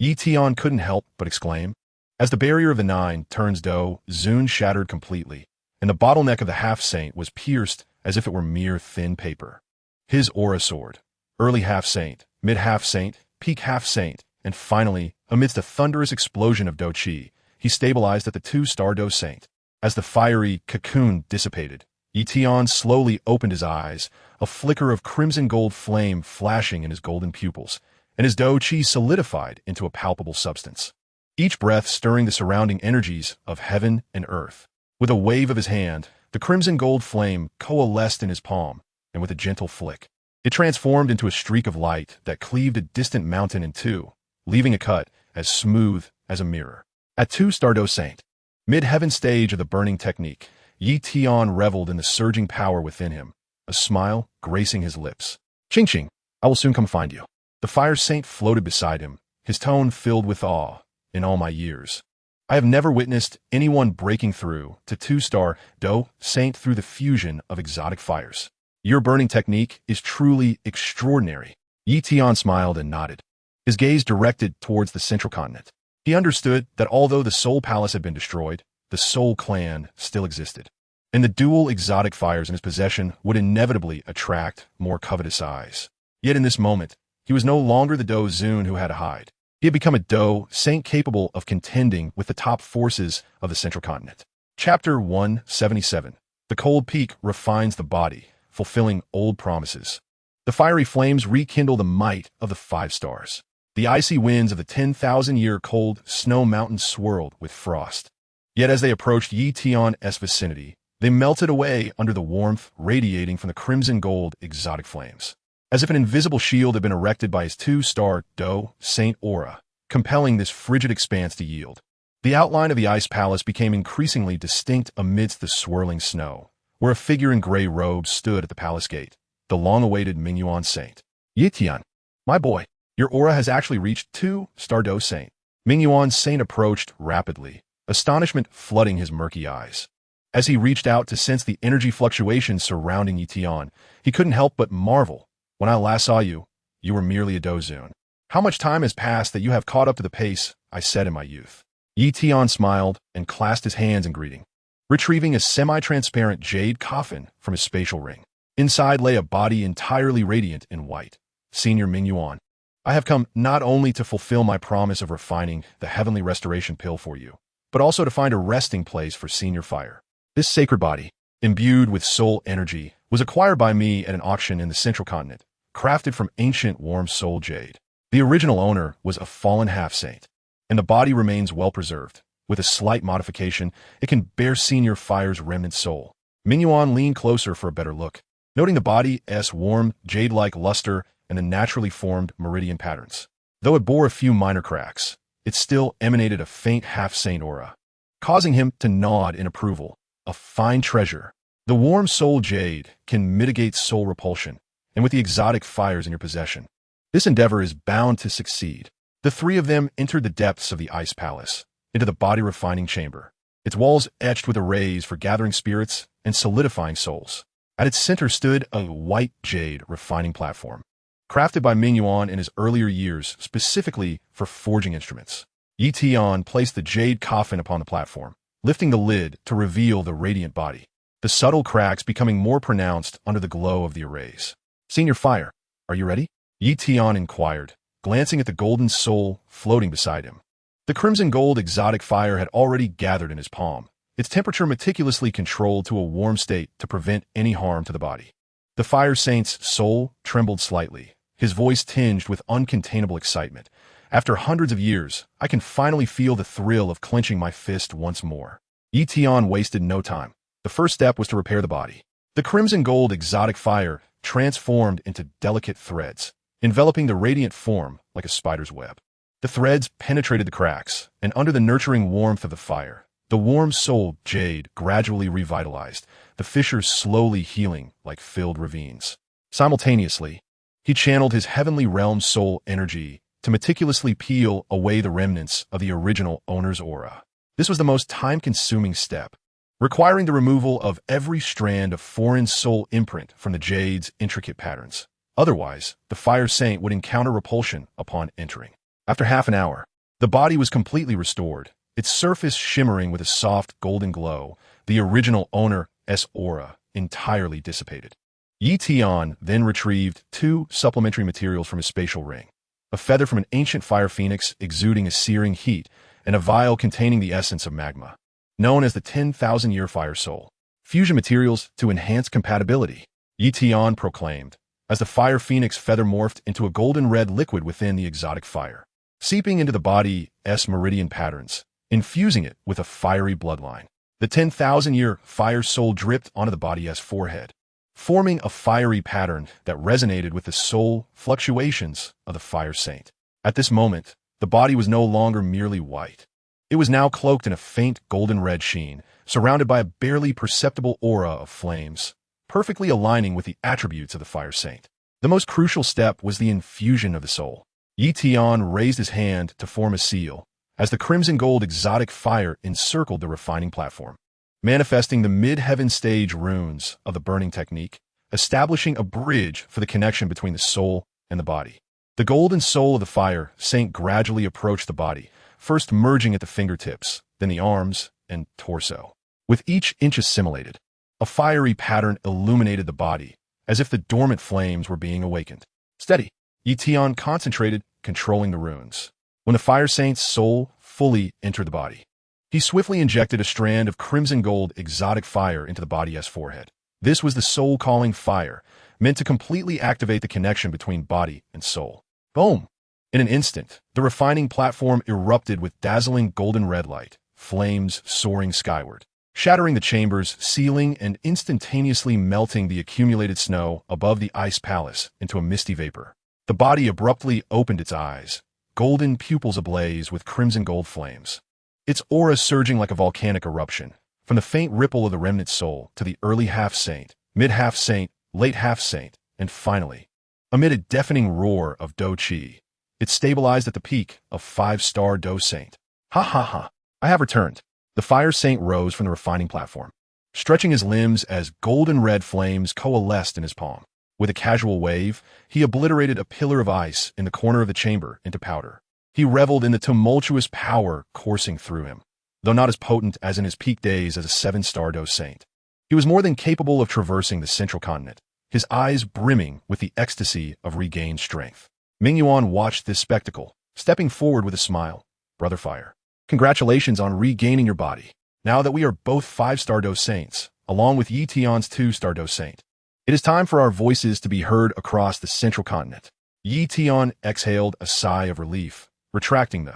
Tian couldn't help but exclaim. As the barrier of the 9 turns Dou Zun shattered completely, and the bottleneck of the half-saint was pierced as if it were mere thin paper. His aura soared. Early half-saint, mid-half-saint, peak half-saint, and finally, amidst a thunderous explosion of Dou Qi, he stabilized at the 2-star Dou Saint. As the fiery cocoon dissipated, Tian slowly opened his eyes, a flicker of crimson gold flame flashing in his golden pupils, and his Dou Qi solidified into a palpable substance. Each breath stirring the surrounding energies of heaven and earth. With a wave of his hand, the crimson gold flame coalesced in his palm, and with a gentle flick, it transformed into a streak of light that cleaved a distant mountain in 2, leaving a cut as smooth as a mirror. At 2-star Dou Saint, mid-heaven stage of the burning technique, Tian reveled in the surging power within him, a smile gracing his lips. Ching Ching, I will soon come find you. The Fire Saint floated beside him, his tone filled with awe. In all my years, I have never witnessed anyone breaking through to 2-star Dou Saint through the fusion of exotic fires. Your burning technique is truly extraordinary. Tian smiled and nodded, his gaze directed towards the central continent. He understood that although the Soul Palace had been destroyed, the Soul Clan still existed, and the dual exotic fires in his possession would inevitably attract more covetous eyes. Yet in this moment, He was no longer the Dou Zun who had to hide. He had become a Dou saint capable of contending with the top forces of the Central Continent. Chapter 177. The cold peak refines the body, fulfilling old promises. The fiery flames rekindle the might of the 5 stars. The icy winds of the 10,000-year cold snow mountain swirled with frost. Yet as they approached Yi Tian's vicinity, they melted away under the warmth radiating from the crimson gold exotic flames. As if an invisible shield had been erected by his 2-star Dou Saint aura, compelling this frigid expanse to yield. The outline of the ice palace became increasingly distinct amidst the swirling snow, where a figure in gray robes stood at the palace gate, the long-awaited Mingyuan Saint. Yi Tian, my boy, your aura has actually reached 2-star Dou Saint. Mingyuan Saint approached rapidly, astonishment flooding his murky eyes. As he reached out to sense the energy fluctuations surrounding Yi Tian, he couldn't help but marvel. When I last saw you, you were merely a Dou Zun. How much time has passed that you have caught up to the pace I set in my youth? Yi Tian smiled and clasped his hands in greeting, retrieving a semi-transparent jade coffin from his spatial ring. Inside lay a body entirely radiant in white. Senior Mingyuan, I have come not only to fulfill my promise of refining the heavenly restoration pill for you, but also to find a resting place for Senior Fire. This sacred body, imbued with soul energy, was acquired by me at an auction in the Central Continent, crafted from ancient warm soul jade. The original owner was a fallen half-saint, and the body remains well-preserved. With a slight modification, it can bear Senior Fire's remnant soul. Mingyuan leaned closer for a better look, noting the body's warm, jade-like luster and the naturally formed meridian patterns. Though it bore a few minor cracks, it still emanated a faint half-saint aura, causing him to nod in approval. A fine treasure. The warm soul jade can mitigate soul repulsion, and with the exotic fires in your possession, this endeavor is bound to succeed. The 3 of them entered the depths of the ice palace, into the body-refining chamber, its walls etched with arrays for gathering spirits and solidifying souls. At its center stood a white jade refining platform, crafted by Mingyuan in his earlier years specifically for forging instruments. Yi Tian placed the jade coffin upon the platform, lifting the lid to reveal the radiant body, the subtle cracks becoming more pronounced under the glow of the arrays. Senior Fire, are you ready? Yi Tian inquired, glancing at the golden soul floating beside him. The crimson gold exotic fire had already gathered in his palm, its temperature meticulously controlled to a warm state to prevent any harm to the body. The Fire Saint's soul trembled slightly, his voice tinged with uncontainable excitement. After hundreds of years, I can finally feel the thrill of clenching my fist once more. Yi Tian wasted no time. The first step was to repair the body. The crimson gold exotic fire transformed into delicate threads, enveloping the radiant form like a spider's web. The threads penetrated the cracks, and under the nurturing warmth of the fire, the warm soul jade gradually revitalized, the fissures slowly healing like filled ravines. Simultaneously, he channeled his heavenly realm soul energy to meticulously peel away the remnants of the original owner's aura. This was the most time-consuming step, requiring the removal of every strand of foreign soul imprint from the jade's intricate patterns. Otherwise, the Fire Saint would encounter repulsion upon entering. After half an hour, the body was completely restored, its surface shimmering with a soft golden glow, the original owner's aura entirely dissipated. Yi Tian then retrieved 2 supplementary materials from his spatial ring, a feather from an ancient fire phoenix exuding a searing heat, and a vial containing the essence of magma, known as the 10,000-year fire soul. Fusion materials to enhance compatibility, Yi Tian proclaimed, as the fire phoenix feather morphed into a golden-red liquid within the exotic fire, seeping into the body's meridian patterns, infusing it with a fiery bloodline. The 10,000-year fire soul dripped onto the body's forehead, forming a fiery pattern that resonated with the soul fluctuations of the Fire Saint. At this moment, the body was no longer merely white. It was now cloaked in a faint golden-red sheen, surrounded by a barely perceptible aura of flames, perfectly aligning with the attributes of the Fire Saint. The most crucial step was the infusion of the soul. Yi Tian raised his hand to form a seal, as the crimson gold exotic fire encircled the refining platform, manifesting the mid-heaven stage runes of the burning technique, establishing a bridge for the connection between the soul and the body. The golden soul of the Fire Saint gradually approached the body, first merging at the fingertips, then the arms and torso. With each inch assimilated, a fiery pattern illuminated the body, as if the dormant flames were being awakened. Steady, Tian concentrated, controlling the runes. When the fire saint's soul fully entered the body, he swiftly injected a strand of crimson gold exotic fire into the body's forehead. This was the soul-calling fire, meant to completely activate the connection between body and soul. Boom! In an instant, the refining platform erupted with dazzling golden red light, flames soaring skyward, shattering the chamber's ceiling and instantaneously melting the accumulated snow above the ice palace into a misty vapor. The body abruptly opened its eyes, golden pupils ablaze with crimson gold flames, its aura surging like a volcanic eruption, from the faint ripple of the remnant soul to the early half-saint, mid-half-saint, late half-saint, and finally, amid a deafening roar of Dou Qi, it stabilized at the peak of 5-star Dou Saint. Ha ha ha, I have returned. The fire saint rose from the refining platform, stretching his limbs as golden red flames coalesced in his palm. With a casual wave, he obliterated a pillar of ice in the corner of the chamber into powder. He reveled in the tumultuous power coursing through him. Though not as potent as in his peak days as a 7-star Dou Saint, he was more than capable of traversing the central continent, his eyes brimming with the ecstasy of regained strength. Ming Yuan watched this spectacle, stepping forward with a smile. Brother Fire, congratulations on regaining your body. Now that we are both 5-star Dou Saints, along with Yi Tian's 2-star Dou Saint, it is time for our voices to be heard across the central continent. Yi Tian exhaled a sigh of relief, retracting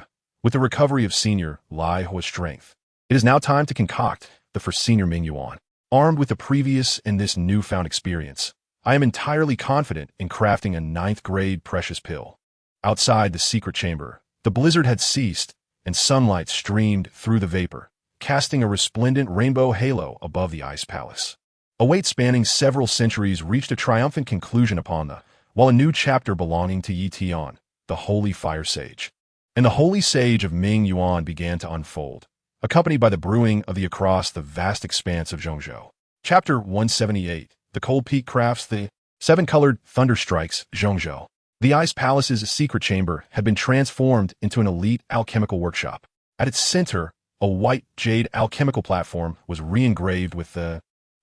with the recovery of Senior Lai Hua's strength. It is now time to concoct for Senior Ming Yuan. Armed with the previous and this newfound experience, I am entirely confident in crafting a 9th-grade precious pill. Outside the secret chamber, the blizzard had ceased, and sunlight streamed through the vapor, casting a resplendent rainbow halo above the ice palace. A wait spanning several centuries reached a triumphant conclusion upon while a new chapter belonging to Yi Tian, the Holy Fire Sage, and the Holy Sage of Ming Yuan began to unfold, accompanied by the brewing of across the vast expanse of Zhongzhou. Chapter 178. The Cold Peak crafts the 7-colored thunder strikes Zhongzhou. The Ice Palace's secret chamber had been transformed into an elite alchemical workshop. At its center, a white jade alchemical platform was re-engraved with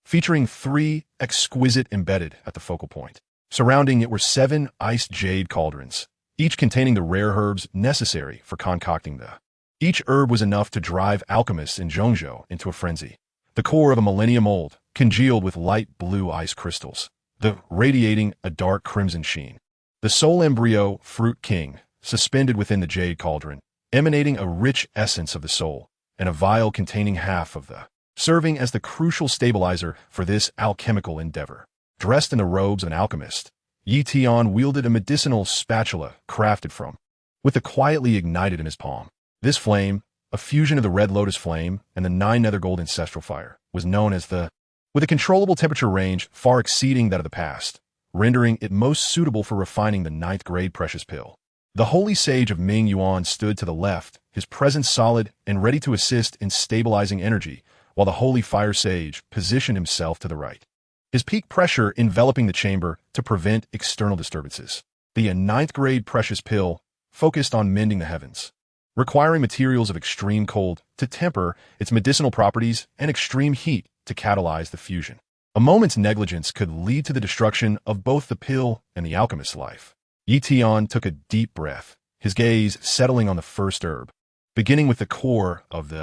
featuring 3 exquisite embedded at the focal point. Surrounding it were 7 iced jade cauldrons, each containing the rare herbs necessary for concocting Each herb was enough to drive alchemists in Zhongzhou into a frenzy. The core of a millennium old, congealed with light blue ice crystals, radiating a dark crimson sheen. The soul embryo, Fruit King, suspended within the jade cauldron, emanating a rich essence of the soul, and a vial containing half of serving as the crucial stabilizer for this alchemical endeavor. Dressed in the robes of an alchemist, Yi Tian wielded a medicinal spatula crafted with the quietly ignited in his palm. This flame, a fusion of the red lotus flame and the 9 nether gold ancestral fire, was known as with a controllable temperature range far exceeding that of the past, rendering it most suitable for refining the 9th-grade precious pill. The Holy Sage of Ming Yuan stood to the left, his presence solid and ready to assist in stabilizing energy, while the Holy Fire Sage positioned himself to the right, his peak pressure enveloping the chamber to prevent external disturbances. The 9th-grade precious pill focused on mending the heavens, requiring materials of extreme cold to temper its medicinal properties and extreme heat to catalyze the fusion. A moment's negligence could lead to the destruction of both the pill and the alchemist's life. Yi Tian took a deep breath, his gaze settling on the first herb. Beginning with the core of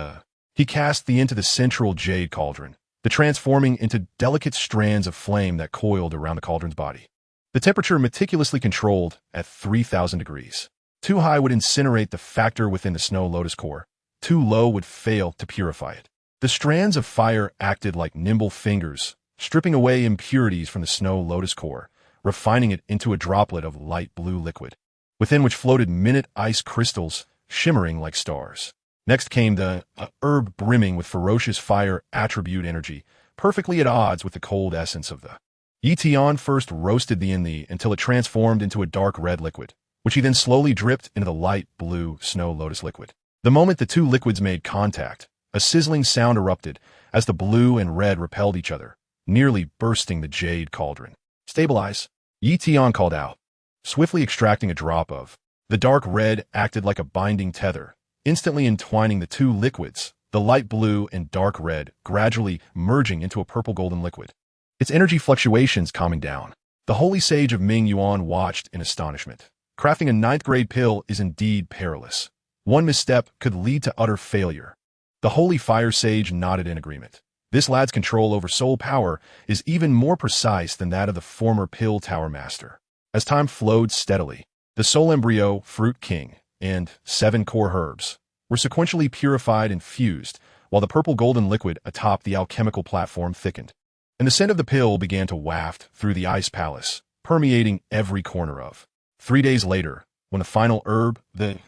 he cast the into the central jade cauldron, the transforming into delicate strands of flame that coiled around the cauldron's body. The temperature meticulously controlled at 3,000 degrees. Too high would incinerate the factor within the snow lotus core. Too low would fail to purify it. The strands of fire acted like nimble fingers, stripping away impurities from the snow lotus core, refining it into a droplet of light blue liquid, within which floated minute ice crystals, shimmering like stars. Next came the herb brimming with ferocious fire attribute energy, perfectly at odds with the cold essence of Yi Tian first roasted the until it transformed into a dark red liquid, which he then slowly dripped into the light blue snow lotus liquid. The moment the 2 liquids made contact, a sizzling sound erupted as the blue and red repelled each other, nearly bursting the jade cauldron. Stabilize, Yi Tian called out, swiftly extracting a drop of. The dark red acted like a binding tether, instantly entwining the 2 liquids, the light blue and dark red, gradually merging into a purple-golden liquid. Its energy fluctuations calming down. The holy sage of Ming Yuan watched in astonishment. Crafting a ninth-grade pill is indeed perilous. One misstep could lead to utter failure. The holy fire sage nodded in agreement. This lad's control over soul power is even more precise than that of the former pill tower master. As time flowed steadily, the soul embryo, fruit king, and 7 core herbs were sequentially purified and fused, while the purple-golden liquid atop the alchemical platform thickened. And the scent of the pill began to waft through the ice palace, permeating every corner of. 3 days later, when the final herb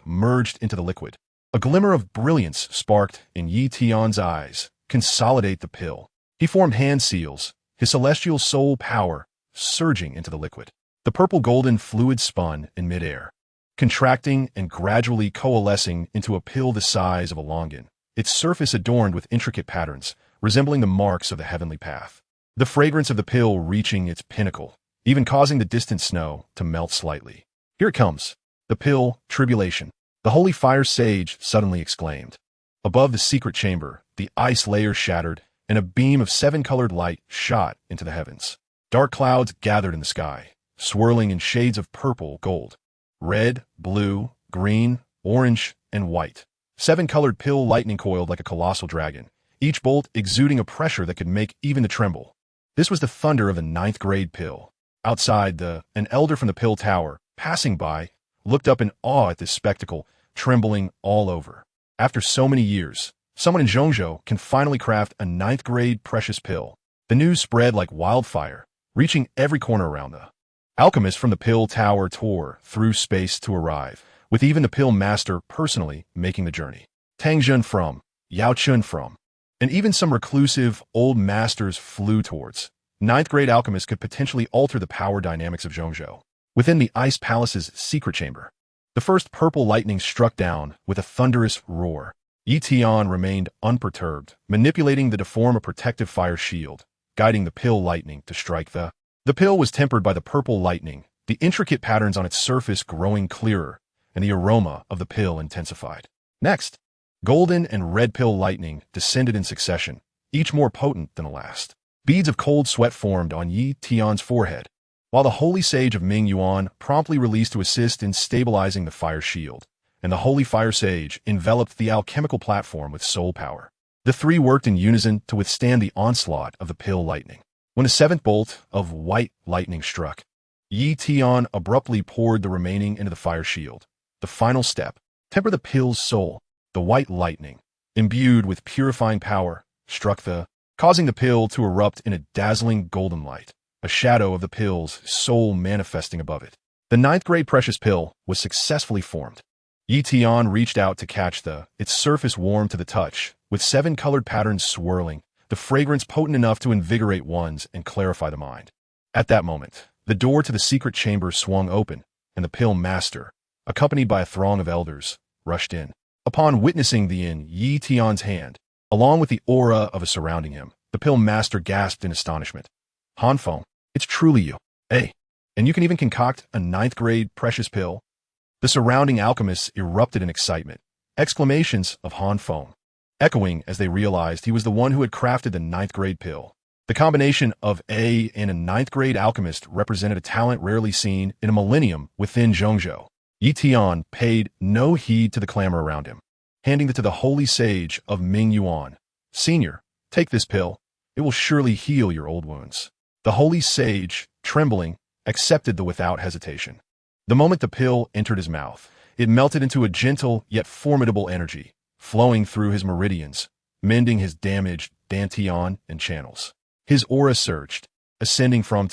merged into the liquid, a glimmer of brilliance sparked in Yi Tian's eyes. Consolidate the pill. He formed hand seals, his celestial soul power surging into the liquid. The purple-golden fluid spun in midair, contracting and gradually coalescing into a pill the size of a longan, its surface adorned with intricate patterns, resembling the marks of the heavenly path. The fragrance of the pill reaching its pinnacle, even causing the distant snow to melt slightly. Here it comes. The pill, tribulation. The holy fire sage suddenly exclaimed. Above the secret chamber, the ice layer shattered, and a beam of 7-colored light shot into the heavens. Dark clouds gathered in the sky, swirling in shades of purple, gold, red, blue, green, orange, and white. 7-colored pill lightning coiled like a colossal dragon, each bolt exuding a pressure that could make even the tremble. This was the thunder of the 9th-grade pill. Outside, an elder from the pill tower, passing by, looked up in awe at this spectacle, trembling all over. After so many years, someone in Zhongzhou can finally craft a 9th-grade precious pill. The news spread like wildfire, reaching every corner around the alchemist from the pill tower tore through space to arrive, with even the pill master personally making the journey. Tang Zhen from, Yao Chun from, and even some reclusive old masters flew towards. 9th-grade alchemists could potentially alter the power dynamics of Zhongzhou. Within the Ice Palace's secret chamber, the first purple lightning struck down with a thunderous roar. Yi Tian remained unperturbed, manipulating the to form a protective fire shield, guiding the pill lightning to strike the. The pill was tempered by the purple lightning, the intricate patterns on its surface growing clearer, and the aroma of the pill intensified. Next, golden and red pill lightning descended in succession, each more potent than the last. Beads of cold sweat formed on Yi Tian's forehead, while the holy sage of Ming Yuan promptly released to assist in stabilizing the fire shield, and the holy fire sage enveloped the alchemical platform with soul power. The three worked in unison to withstand the onslaught of the pill lightning. When the 7th bolt of white lightning struck, Yi Tian abruptly poured the remaining into the fire shield. The final step, temper the pill's soul. The white lightning, imbued with purifying power, struck causing the pill to erupt in a dazzling golden light, a shadow of the pill's soul manifesting above it. The 9th-grade precious pill was successfully formed. Yi Tian reached out to catch its surface warm to the touch, with 7-colored patterns swirling, the fragrance potent enough to invigorate one's and clarify the mind. At that moment, the door to the secret chamber swung open, and the pill master, accompanied by a throng of elders, rushed in. Upon witnessing the in Yi Tian's hand, along with the aura of surrounding him, the pill master gasped in astonishment. Han Feng, it's truly you. Hey, and you can even concoct a 9th-grade precious pill? The surrounding alchemists erupted in excitement, exclamations of Han Feng, echoing as they realized he was the one who had crafted the 9th-grade pill. The combination of a 9th-grade alchemist represented a talent rarely seen in a millennium within Zhongzhou. Yi Tian paid no heed to the clamor around him, handing it to the holy sage of Ming Yuan. Senior, take this pill. It will surely heal your old wounds. The holy sage, trembling, accepted the without hesitation. The moment the pill entered his mouth, it melted into a gentle yet formidable energy, flowing through his meridians, mending his damaged dantian and channels. His aura surged, ascending from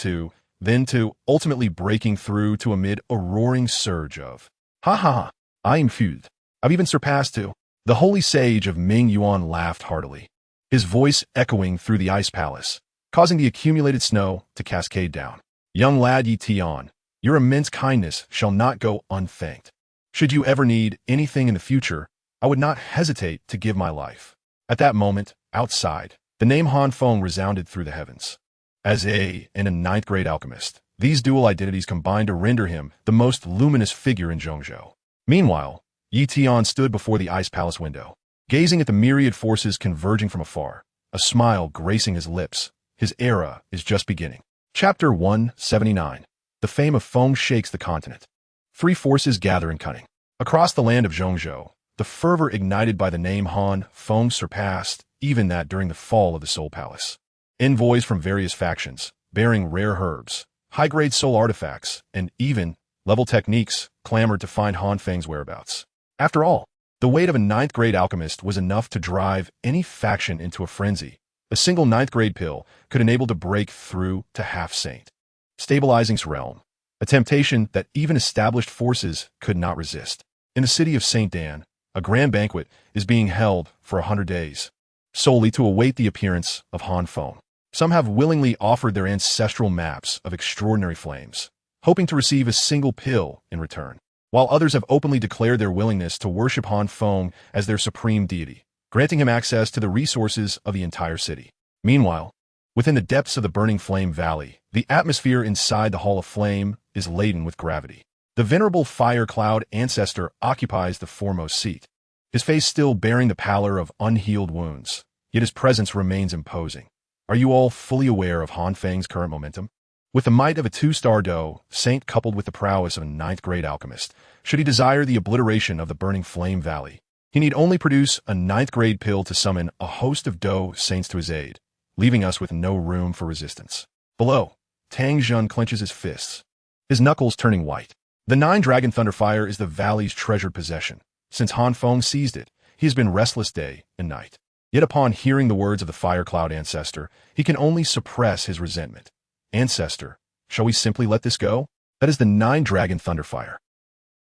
then to ultimately breaking through to amid a roaring surge of, "Ha ha ha, I am fused. I've even surpassed two." The holy sage of Ming Yuan laughed heartily, his voice echoing through the ice palace, causing the accumulated snow to cascade down. "Young lad Yi Tian, your immense kindness shall not go unthanked. Should you ever need anything in the future, I would not hesitate to give my life." At that moment, outside, the name Han Feng resounded through the heavens. As a 9th-grade alchemist, these dual identities combined to render him the most luminous figure in Zhongzhou. Meanwhile, Yi Tian stood before the ice palace window, gazing at the myriad forces converging from afar, a smile gracing his lips. His era is just beginning. Chapter 179. The fame of Feng shakes the continent. Three forces gather in cunning. Across the land of Zhongzhou, the fervor ignited by the name Han Feng surpassed even that during the fall of the Soul Palace. Envoys from various factions, bearing rare herbs, high-grade soul artifacts, and even level techniques, clamored to find Han Feng's whereabouts. After all, the weight of a ninth-grade alchemist was enough to drive any faction into a frenzy. A single ninth-grade pill could enable to break through to half-saint, stabilizing his realm, a temptation that even established forces could not resist. In the city of St. Dan, a grand banquet is being held for 100 days, solely to await the appearance of Han Feng. Some have willingly offered their ancestral maps of extraordinary flames, hoping to receive a single pill in return, while others have openly declared their willingness to worship Han Feng as their supreme deity, granting him access to the resources of the entire city. Meanwhile, within the depths of the Burning Flame Valley, the atmosphere inside the Hall of Flame is laden with gravity. The venerable Fire Cloud ancestor occupies the foremost seat, his face still bearing the pallor of unhealed wounds, yet his presence remains imposing. Are you all fully aware of Han Feng's current momentum? With the might of a two-star Dou Saint coupled with the prowess of a ninth-grade alchemist, should he desire the obliteration of the Burning Flame Valley, he need only produce a ninth-grade pill to summon a host of Dou Saints to his aid, leaving us with no room for resistance. Below, Tang Zhun clenches his fists, his knuckles turning white. The nine-dragon thunderfire is the valley's treasured possession. Since Han Feng seized it, he has been restless day and night. Yet upon hearing the words of the Fire Cloud ancestor, he can only suppress his resentment. Ancestor, shall we simply let this go? That is the nine-dragon thunderfire.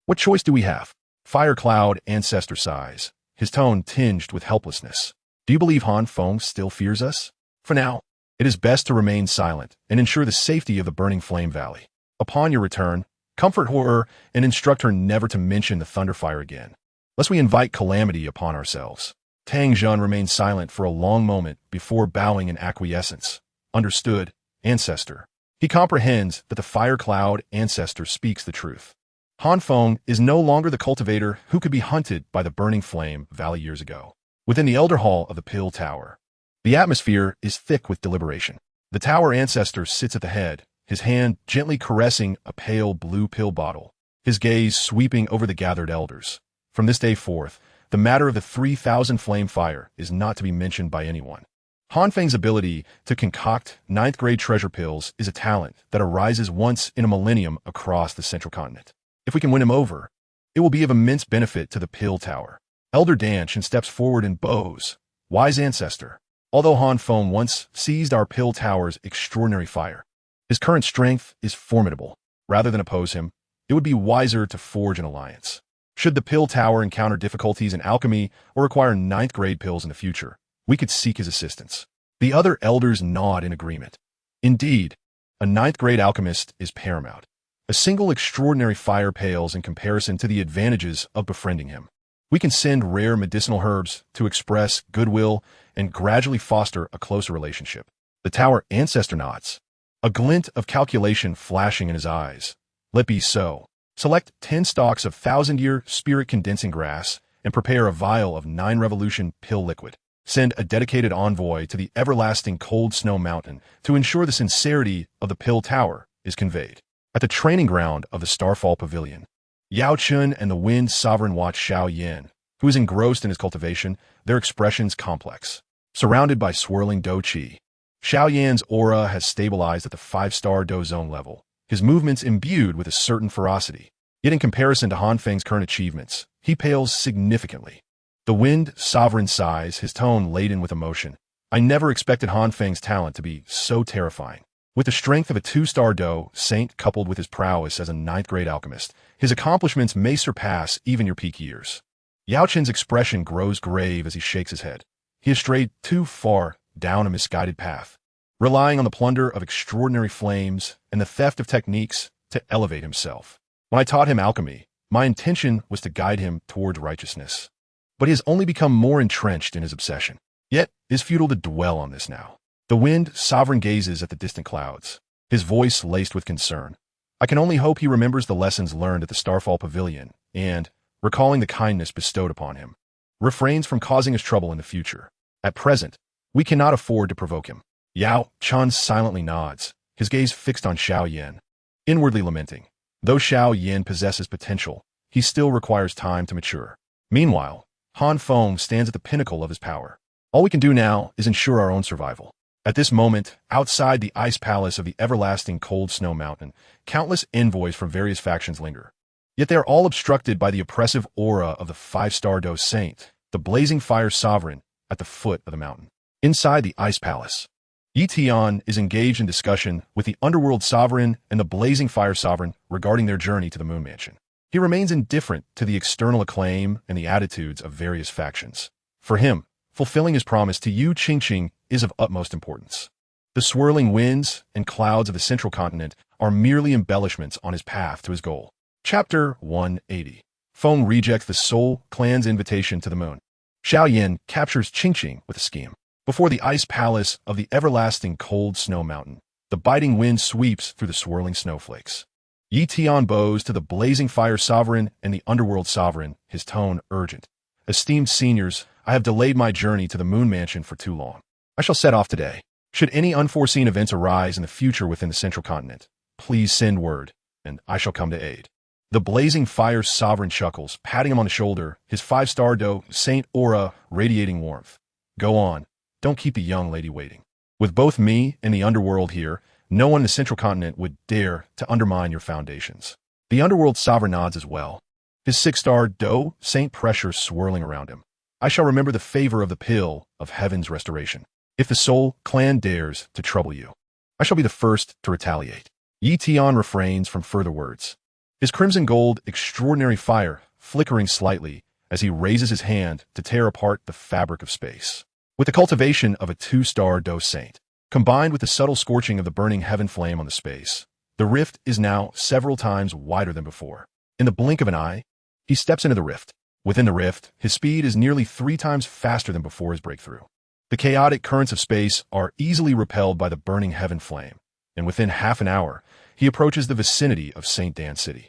What choice do we have? Fire Cloud ancestor sighs, his tone tinged with helplessness. Do you believe Han Feng still fears us? For now, it is best to remain silent and ensure the safety of the Burning Flame Valley. Upon your return, comfort her and instruct her never to mention the thunderfire again, lest we invite calamity upon ourselves. Tang Zhun remained silent for a long moment before bowing in acquiescence. Understood, ancestor. He comprehends that the Fire Cloud ancestor speaks the truth. Han Feng is no longer the cultivator who could be hunted by the Burning Flame Valley years ago. Within the Elder Hall of the Pill Tower, the atmosphere is thick with deliberation. The tower ancestor sits at the head, his hand gently caressing a pale blue pill bottle, his gaze sweeping over the gathered elders. From this day forth, the matter of the 3,000 flame fire is not to be mentioned by anyone. Han Feng's ability to concoct ninth-grade treasure pills is a talent that arises once in a millennium across the central continent. If we can win him over, it will be of immense benefit to the Pill Tower. Elder Danshan steps forward and bows. Wise ancestor, although Han Feng once seized our Pill Tower's extraordinary fire, his current strength is formidable. Rather than oppose him, it would be wiser to forge an alliance. Should the Pill Tower encounter difficulties in alchemy or require ninth-grade pills in the future, we could seek his assistance. The other elders nod in agreement. Indeed, a ninth-grade alchemist is paramount. A single extraordinary fire pales in comparison to the advantages of befriending him. We can send rare medicinal herbs to express goodwill and gradually foster a closer relationship. The tower ancestor nods, a glint of calculation flashing in his eyes. Let be so. Select 10 stalks of 1,000-year spirit condensing grass and prepare a vial of 9-revolution pill liquid. Send a dedicated envoy to the everlasting cold snow mountain to ensure the sincerity of the Pill Tower is conveyed. At the training ground of the Starfall Pavilion, Yao Chun and the Wind Sovereign watch Xiao Yan, who is engrossed in his cultivation, their expressions complex. Surrounded by swirling Dou Qi, Xiao Yan's aura has stabilized at the 5-star Dou Zone level, his movements imbued with a certain ferocity. Yet in comparison to Han Feng's current achievements, he pales significantly. The Wind Sovereign sighs, his tone laden with emotion. I never expected Han Feng's talent to be so terrifying. With the strength of a 2-star Dou Saint coupled with his prowess as a ninth-grade alchemist, his accomplishments may surpass even your peak years. Yao Chen's expression grows grave as he shakes his head. He has strayed too far down a misguided path, relying on the plunder of extraordinary flames and the theft of techniques to elevate himself. When I taught him alchemy, my intention was to guide him towards righteousness. But he has only become more entrenched in his obsession. Yet, it is futile to dwell on this now. The Wind Sovereign gazes at the distant clouds, his voice laced with concern. I can only hope he remembers the lessons learned at the Starfall Pavilion and, recalling the kindness bestowed upon him, refrains from causing us trouble in the future. At present, we cannot afford to provoke him. Yao Chun silently nods, his gaze fixed on Xiao Yan, inwardly lamenting. Though Xiao Yan possesses potential, he still requires time to mature. Meanwhile, Han Feng stands at the pinnacle of his power. All we can do now is ensure our own survival. At this moment, outside the ice palace of the everlasting cold snow mountain, countless envoys from various factions linger. Yet they are all obstructed by the oppressive aura of the five-star Dou Saint, the blazing fire sovereign, at the foot of the mountain. Inside the ice palace, Tian is engaged in discussion with the underworld sovereign and the blazing fire sovereign regarding their journey to the moon mansion. He remains indifferent to the external acclaim and the attitudes of various factions. For him, fulfilling his promise to Yu Qingqing is of utmost importance. The swirling winds and clouds of the central continent are merely embellishments on his path to his goal. Chapter 180. Feng rejects the Soul Clan's invitation to the moon. Xiao Yan captures Qingqing with a scheme. Before the ice palace of the everlasting cold snow mountain, the biting wind sweeps through the swirling snowflakes. Yi Tian bows to the blazing fire sovereign and the underworld sovereign, his tone urgent. Esteemed seniors, I have delayed my journey to the moon mansion for too long. I shall set off today. Should any unforeseen events arise in the future within the central continent, please send word, and I shall come to aid. The blazing fire sovereign chuckles, patting him on the shoulder, his five-star Dou Saint aura radiating warmth. Go on. Don't keep the young lady waiting. With both me and the underworld here, no one in the central continent would dare to undermine your foundations. The underworld sovereign nods as well, his six-star Dou Saint pressure swirling around him. I shall remember the favor of the pill of heaven's restoration. If the Soul Clan dares to trouble you, I shall be the first to retaliate. Yi Tian refrains from further words, his crimson gold extraordinary fire flickering slightly as he raises his hand to tear apart the fabric of space. With the cultivation of a two-star Dou Saint, combined with the subtle scorching of the burning heaven flame on the space, the rift is now several times wider than before. In the blink of an eye, he steps into the rift. Within the rift, his speed is nearly 3 times faster than before his breakthrough. The chaotic currents of space are easily repelled by the burning heaven flame, and within half an hour, he approaches the vicinity of St. Dan City.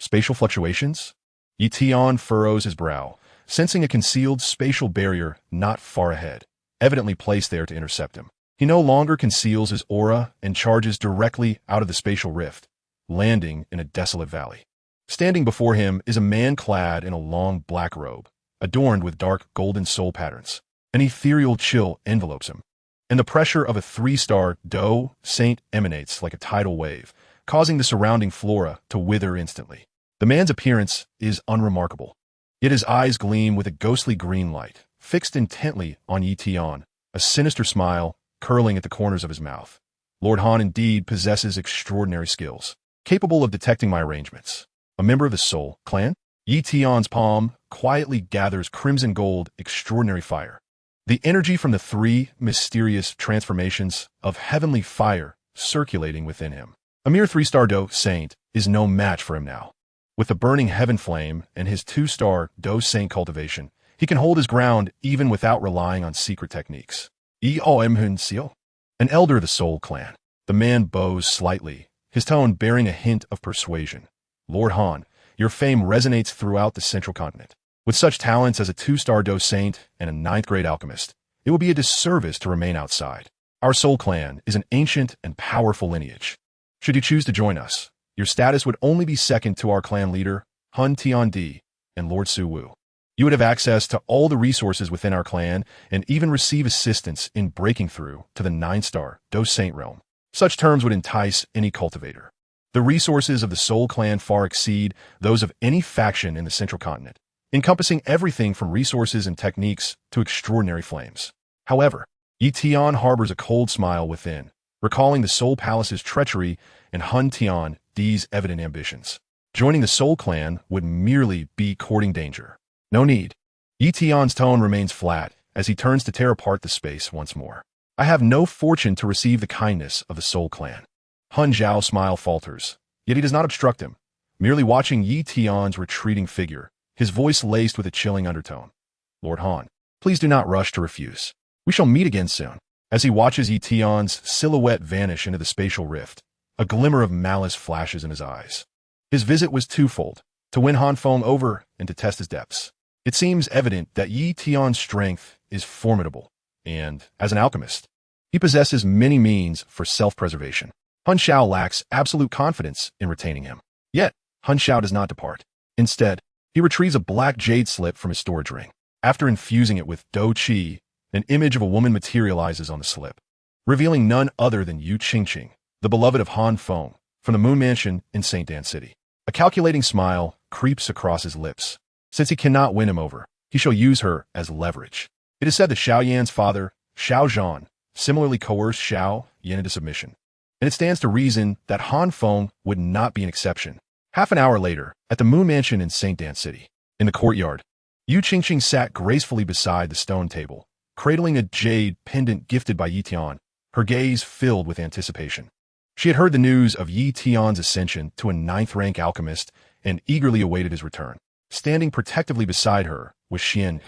Spatial fluctuations? Yi Tian furrows his brow, sensing a concealed spatial barrier not far ahead, evidently placed there to intercept him. He no longer conceals his aura and charges directly out of the spatial rift, landing in a desolate valley. Standing before him is a man clad in a long black robe, adorned with dark golden soul patterns. An ethereal chill envelopes him, and the pressure of a 3-star Dou Saint emanates like a tidal wave, causing the surrounding flora to wither instantly. The man's appearance is unremarkable, yet his eyes gleam with a ghostly green light, fixed intently on Yi Tian, a sinister smile curling at the corners of his mouth. Lord Han indeed possesses extraordinary skills, capable of detecting my arrangements. A member of the Soul Clan? Yi Tian's palm quietly gathers crimson gold extraordinary fire. The energy from the 3 mysterious transformations of heavenly fire circulating within him. A mere 3-star Dou Saint is no match for him now. With the burning heaven flame and his 2-star Dou Saint cultivation, he can hold his ground even without relying on secret techniques. OPMC, an elder of the Soul Clan. The man bows slightly, his tone bearing a hint of persuasion. Lord Han, your fame resonates throughout the central continent. With such talents as a 2-star Dou Saint and a 9th-grade alchemist, it would be a disservice to remain outside. Our Soul Clan is an ancient and powerful lineage. Should you choose to join us, your status would only be second to our clan leader, Han Tiandi, and Lord Su Wu. You would have access to all the resources within our clan and even receive assistance in breaking through to the 9-star Dou Saint realm. Such terms would entice any cultivator. The resources of the Soul Clan far exceed those of any faction in the central continent, encompassing everything from resources and techniques to extraordinary flames. However, Yi Tian harbors a cold smile within, recalling the Soul Palace's treachery and Han Tiandi's evident ambitions. Joining the Soul Clan would merely be courting danger. No need. Yi Tian's tone remains flat as he turns to tear apart the space once more. I have no fortune to receive the kindness of the Soul Clan. Han Zhao's smile falters, yet he does not obstruct him, merely watching Yi Tian's retreating figure, his voice laced with a chilling undertone. Lord Han, please do not rush to refuse. We shall meet again soon. As he watches Yi Tian's silhouette vanish into the spatial rift, a glimmer of malice flashes in his eyes. His visit was twofold, to win Han Feng over and to test his depths. It seems evident that Yi Tian's strength is formidable, and, as an alchemist, He possesses many means for self-preservation. Han Xiao lacks absolute confidence in retaining him. Yet, Han Xiao does not depart. Instead, he retrieves a black jade slip from his storage ring. After infusing it with Dou Qi, an image of a woman materializes on the slip, revealing none other than Yu Qingqing, the beloved of Han Feng, from the Moon Mansion in St. Dan City. A calculating smile creeps across his lips. Since he cannot win him over, he shall use her as leverage. It is said that Xiao Yan's father, Xiao Yan, similarly coerced Xiao Yan into submission, and it stands to reason that Han Feng would not be an exception. Half an hour later, at the Moon Mansion in St. Dan City, in the courtyard, Yu Qingqing sat gracefully beside the stone table, cradling a jade pendant gifted by Yi Tian, her gaze filled with anticipation. She had heard the news of Yi Tian's ascension to a 9th-rank alchemist and eagerly awaited his return. Standing protectively beside her was Xian,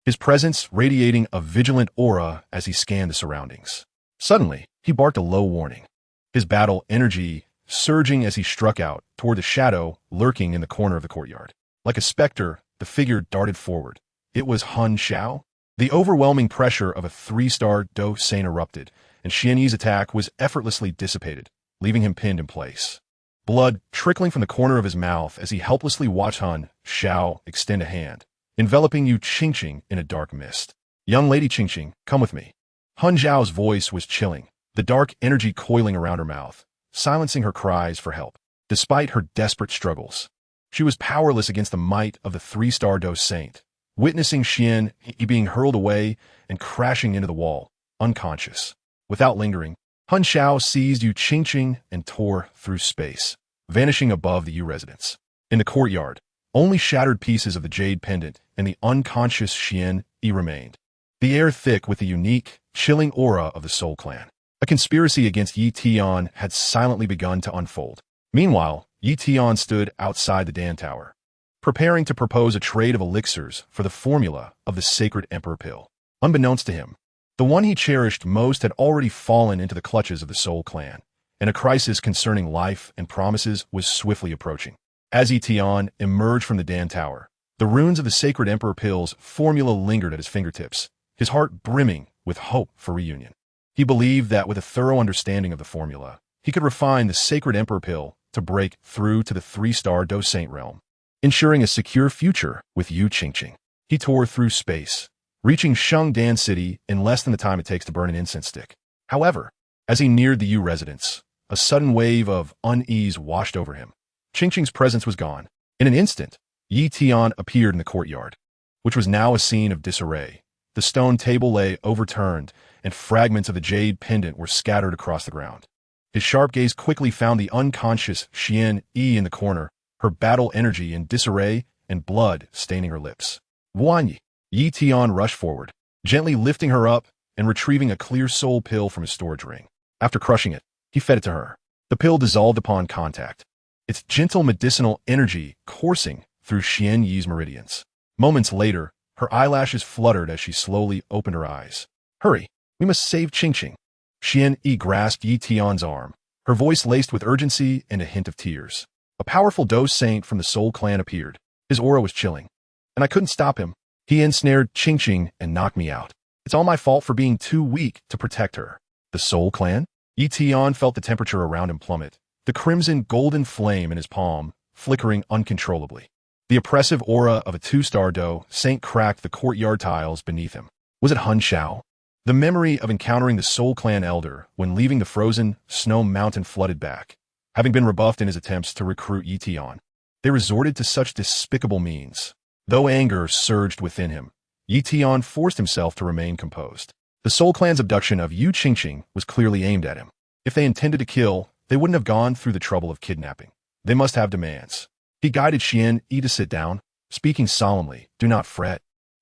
his presence radiating a vigilant aura as he scanned the surroundings. Suddenly, he barked a low warning, his battle energy surging as he struck out toward the shadow lurking in the corner of the courtyard. Like a specter, the figure darted forward. It was Han Xiao. The overwhelming pressure of a 3-star Dou Saint erupted, and Xian Yi's attack was effortlessly dissipated, leaving him pinned in place. Blood trickling from the corner of his mouth as he helplessly watched Han Xiao extend a hand, enveloping Yu Qingqing in a dark mist. "Young Lady Qingqing, come with me." Han Xiao's voice was chilling, the dark energy coiling around her mouth, silencing her cries for help. Despite her desperate struggles, she was powerless against the might of the 3-star Dou Saint. Witnessing Xian Yi being hurled away and crashing into the wall, unconscious. Without lingering, Han Xiao seized Yu Qingqing and tore through space, vanishing above the Yu residence. In the courtyard, only shattered pieces of the jade pendant and the unconscious Xian Yi remained. The air thick with the unique, chilling aura of the Soul Clan. A conspiracy against Yi Tian had silently begun to unfold. Meanwhile, Yi Tian stood outside the Dan Tower, preparing to propose a trade of elixirs for the formula of the sacred Emperor Pill. Unbeknownst to him, the one he cherished most had already fallen into the clutches of the Soul Clan, and a crisis concerning life and promises was swiftly approaching. As Yi Tian emerged from the Dan Tower, the runes of the sacred Emperor Pill's formula lingered at his fingertips, his heart brimming with hope for reunion. He believed that with a thorough understanding of the formula, he could refine the sacred Emperor Pill to break through to the 3-star Dou Saint realm, ensuring a secure future with Yu Qingqing. He tore through space, reaching Sheng Dan City in less than the time it takes to burn an incense stick. However, as he neared the Yu residence, a sudden wave of unease washed over him. Qingqing's presence was gone. In an instant, Yi Tian appeared in the courtyard, which was now a scene of disarray. The stone table lay overturned, and fragments of the jade pendant were scattered across the ground. His sharp gaze quickly found the unconscious Xian Yi in the corner, her battle energy in disarray and blood staining her lips. "Wuan Yi Tian rushed forward, gently lifting her up and retrieving a clear soul pill from his storage ring. After crushing it, he fed it to her. The pill dissolved upon contact, its gentle medicinal energy coursing through Xian Yi's meridians. Moments later, her eyelashes fluttered as she slowly opened her eyes. "Hurry, we must save Qingqing." Xian Yi grasped Yi Tian's arm, her voice laced with urgency and a hint of tears. A powerful Dou Saint from the Soul Clan appeared. His aura was chilling, and I couldn't stop him. He ensnared Qingqing and knocked me out. It's all my fault for being too weak to protect her. The Soul Clan? Yi Tian felt the temperature around him plummet, the crimson golden flame in his palm flickering uncontrollably. The oppressive aura of a 2-star Dou Saint cracked the courtyard tiles beneath him. Was it Han Xiao? The memory of encountering the Soul Clan elder when leaving the frozen snow mountain flooded back. Having been rebuffed in his attempts to recruit Yi Tian, they resorted to such despicable means. Though anger surged within him, Yi Tian forced himself to remain composed. The Soul Clan's abduction of Yu Qingqing was clearly aimed at him. If they intended to kill, they wouldn't have gone through the trouble of kidnapping. They must have demands. He guided Xian Yi to sit down, speaking solemnly, "Do not fret.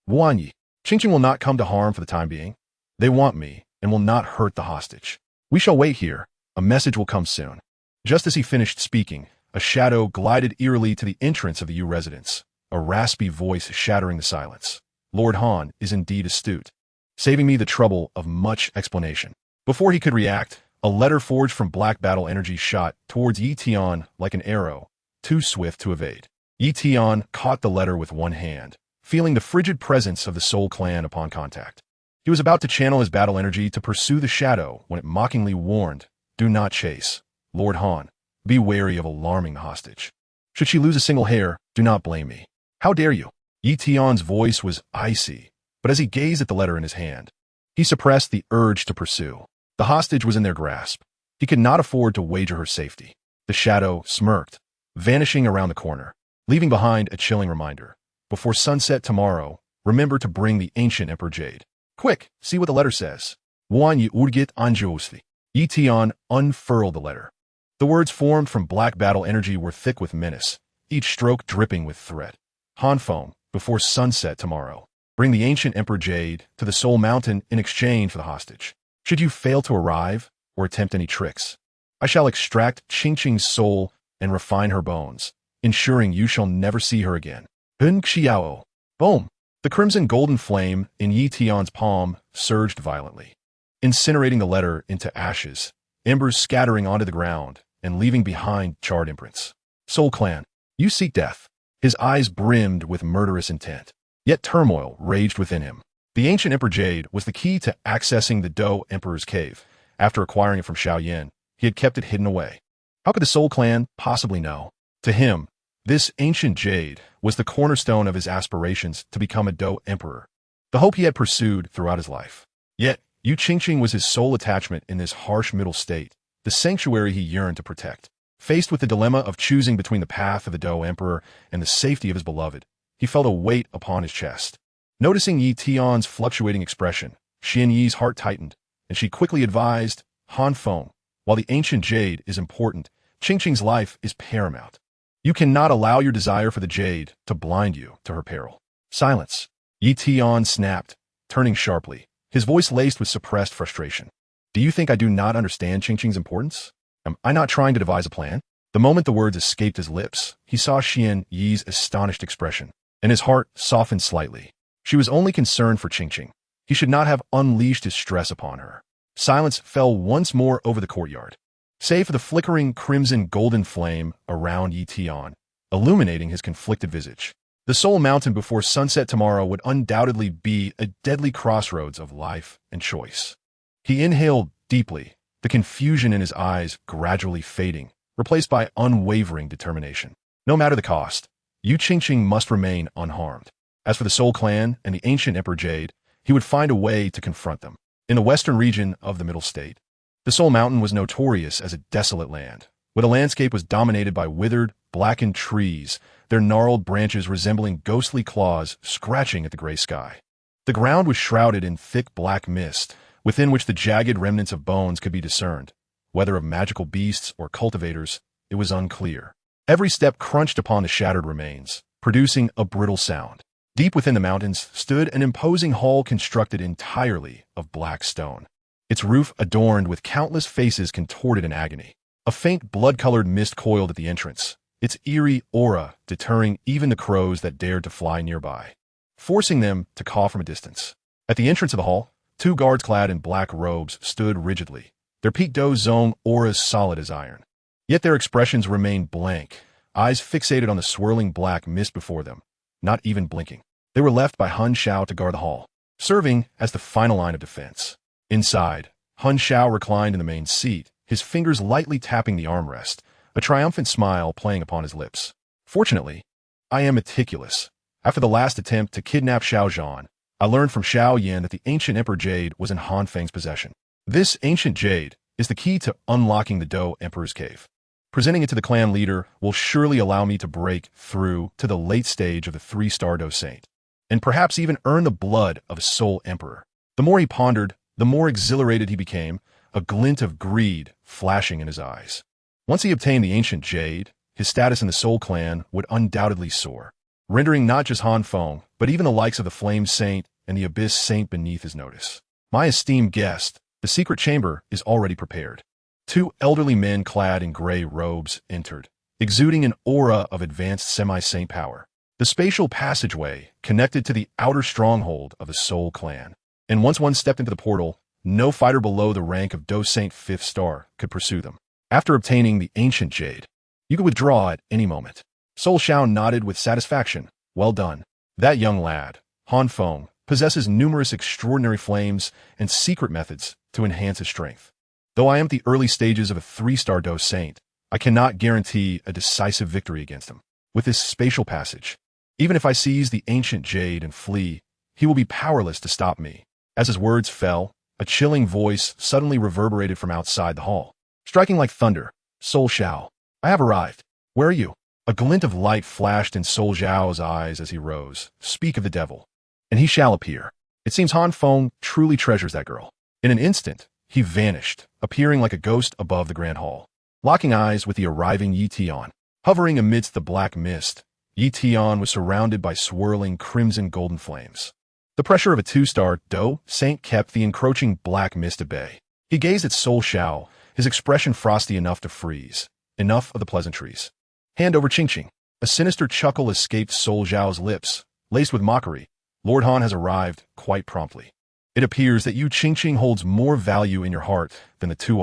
Wuan Yi, Qingqing will not come to harm for the time being. They want me and will not hurt the hostage. We shall wait here. A message will come soon." Just as he finished speaking, a shadow glided eerily to the entrance of the Yu residence, a raspy voice shattering the silence. "Lord Han is indeed astute, saving me the trouble of much explanation." Before he could react, a letter forged from black battle energy shot towards Yi Tian like an arrow, too swift to evade. Yi Tian caught the letter with one hand, feeling the frigid presence of the Soul Clan upon contact. He was about to channel his battle energy to pursue the shadow when it mockingly warned, "Do not chase. Lord Han, be wary of alarming the hostage. Should she lose a single hair, do not blame me. How dare you?" Yi Tian's voice was icy, but as he gazed at the letter in his hand, he suppressed the urge to pursue. The hostage was in their grasp. He could not afford to wager her safety. The shadow smirked, vanishing around the corner, leaving behind a chilling reminder. "Before sunset tomorrow, remember to bring the ancient Emperor Jade. Quick, see what the letter says." Wan Yi Urgit Anjosli. Yi Tian unfurled the letter. The words formed from black battle energy were thick with menace, each stroke dripping with threat. "Han Feng, before sunset tomorrow, bring the ancient Emperor Jade to the Soul Mountain in exchange for the hostage. Should you fail to arrive or attempt any tricks, I shall extract Qingqing's soul and refine her bones, ensuring you shall never see her again." Hun Xiao. Boom! The crimson golden flame in Yi Tian's palm surged violently, incinerating the letter into ashes, embers scattering onto the ground and leaving behind charred imprints. "Soul Clan, you seek death." His eyes brimmed with murderous intent, yet turmoil raged within him. The ancient Emperor Jade was the key to accessing the Dou Emperor's cave. After acquiring it from Xiao Yan, he had kept it hidden away. How could the Soul Clan possibly know? To him, this ancient jade was the cornerstone of his aspirations to become a Dou Emperor, the hope he had pursued throughout his life. Yet, Yu Qingqing was his sole attachment in this harsh middle state, the sanctuary he yearned to protect. Faced with the dilemma of choosing between the path of the Dou Emperor and the safety of his beloved, he felt a weight upon his chest. Noticing Yi Tian's fluctuating expression, Xian Yi's heart tightened, and she quickly advised, "Han Feng, while the ancient jade is important, Qingqing's life is paramount. You cannot allow your desire for the jade to blind you to her peril." Silence. Yi Tian snapped, turning sharply, his voice laced with suppressed frustration. "Do you think I do not understand Qingqing's importance? Am I not trying to devise a plan?" The moment the words escaped his lips, he saw Xian Yi's astonished expression, and his heart softened slightly. She was only concerned for Qingqing. He should not have unleashed his stress upon her. Silence fell once more over the courtyard, save for the flickering crimson golden flame around Yi Tian, illuminating his conflicted visage. The Soul Mountain before sunset tomorrow would undoubtedly be a deadly crossroads of life and choice. He inhaled deeply, the confusion in his eyes gradually fading, replaced by unwavering determination. No matter the cost, Yu Qingqing must remain unharmed. As for the Soul Clan and the ancient Emperor Jade, he would find a way to confront them. In the western region of the Middle State, the Soul Mountain was notorious as a desolate land, where the landscape was dominated by withered, blackened trees, their gnarled branches resembling ghostly claws scratching at the gray sky. The ground was shrouded in thick black mist, within which the jagged remnants of bones could be discerned. Whether of magical beasts or cultivators, it was unclear. Every step crunched upon the shattered remains, producing a brittle sound. Deep within the mountains stood an imposing hall constructed entirely of black stone, its roof adorned with countless faces contorted in agony. A faint blood-colored mist coiled at the entrance, its eerie aura deterring even the crows that dared to fly nearby, forcing them to caw from a distance. At the entrance of the hall, two guards clad in black robes stood rigidly, their Pete Dou Zone auras solid as iron. Yet their expressions remained blank, eyes fixated on the swirling black mist before them, not even blinking. They were left by Han Xiao to guard the hall, serving as the final line of defense. Inside, Han Xiao reclined in the main seat, his fingers lightly tapping the armrest, a triumphant smile playing upon his lips. "Fortunately, I am meticulous. After the last attempt to kidnap Xiao Zhan, I learned from Xiao Yan that the ancient Emperor Jade was in Han Feng's possession. This ancient jade is the key to unlocking the Dou Emperor's cave. Presenting it to the clan leader will surely allow me to break through to the late stage of the three-star Dou Saint, and perhaps even earn the blood of a Soul Emperor." The more he pondered, the more exhilarated he became, a glint of greed flashing in his eyes. Once he obtained the ancient jade, his status in the Soul Clan would undoubtedly soar, rendering not just Han Feng, but even the likes of the Flame Saint and the Abyss Saint beneath his notice. "My esteemed guest, the secret chamber is already prepared." Two elderly men clad in gray robes entered, exuding an aura of advanced semi-saint power. The spatial passageway connected to the outer stronghold of the Soul Clan, and once one stepped into the portal, no fighter below the rank of Dou Saint 5th Star could pursue them. After obtaining the ancient jade, you could withdraw at any moment. Soul Xiao nodded with satisfaction. "Well done." That young lad, Han Feng, possesses numerous extraordinary flames and secret methods to enhance his strength. Though I am at the early stages of a 3-star Dou Saint, I cannot guarantee a decisive victory against him. With this spatial passage, even if I seize the ancient jade and flee, he will be powerless to stop me. As his words fell, a chilling voice suddenly reverberated from outside the hall. Striking like thunder, Soul Xiao, I have arrived. Where are you? A glint of light flashed in Soul Xiao's eyes as he rose. Speak of the devil, and he shall appear. It seems Han Feng truly treasures that girl. In an instant, he vanished, appearing like a ghost above the grand hall. Locking eyes with the arriving Yi Tian. Hovering amidst the black mist, Yi Tian was surrounded by swirling crimson-golden flames. The pressure of a 2-star Dou Saint kept the encroaching black mist at bay. He gazed at Soul Xiao, his expression frosty enough to freeze. Enough of the pleasantries. Hand over Qingqing. A sinister chuckle escaped Soul Xiao's lips, laced with mockery. Lord Han has arrived quite promptly. It appears that you Qingqing holds more value in your heart than the Dou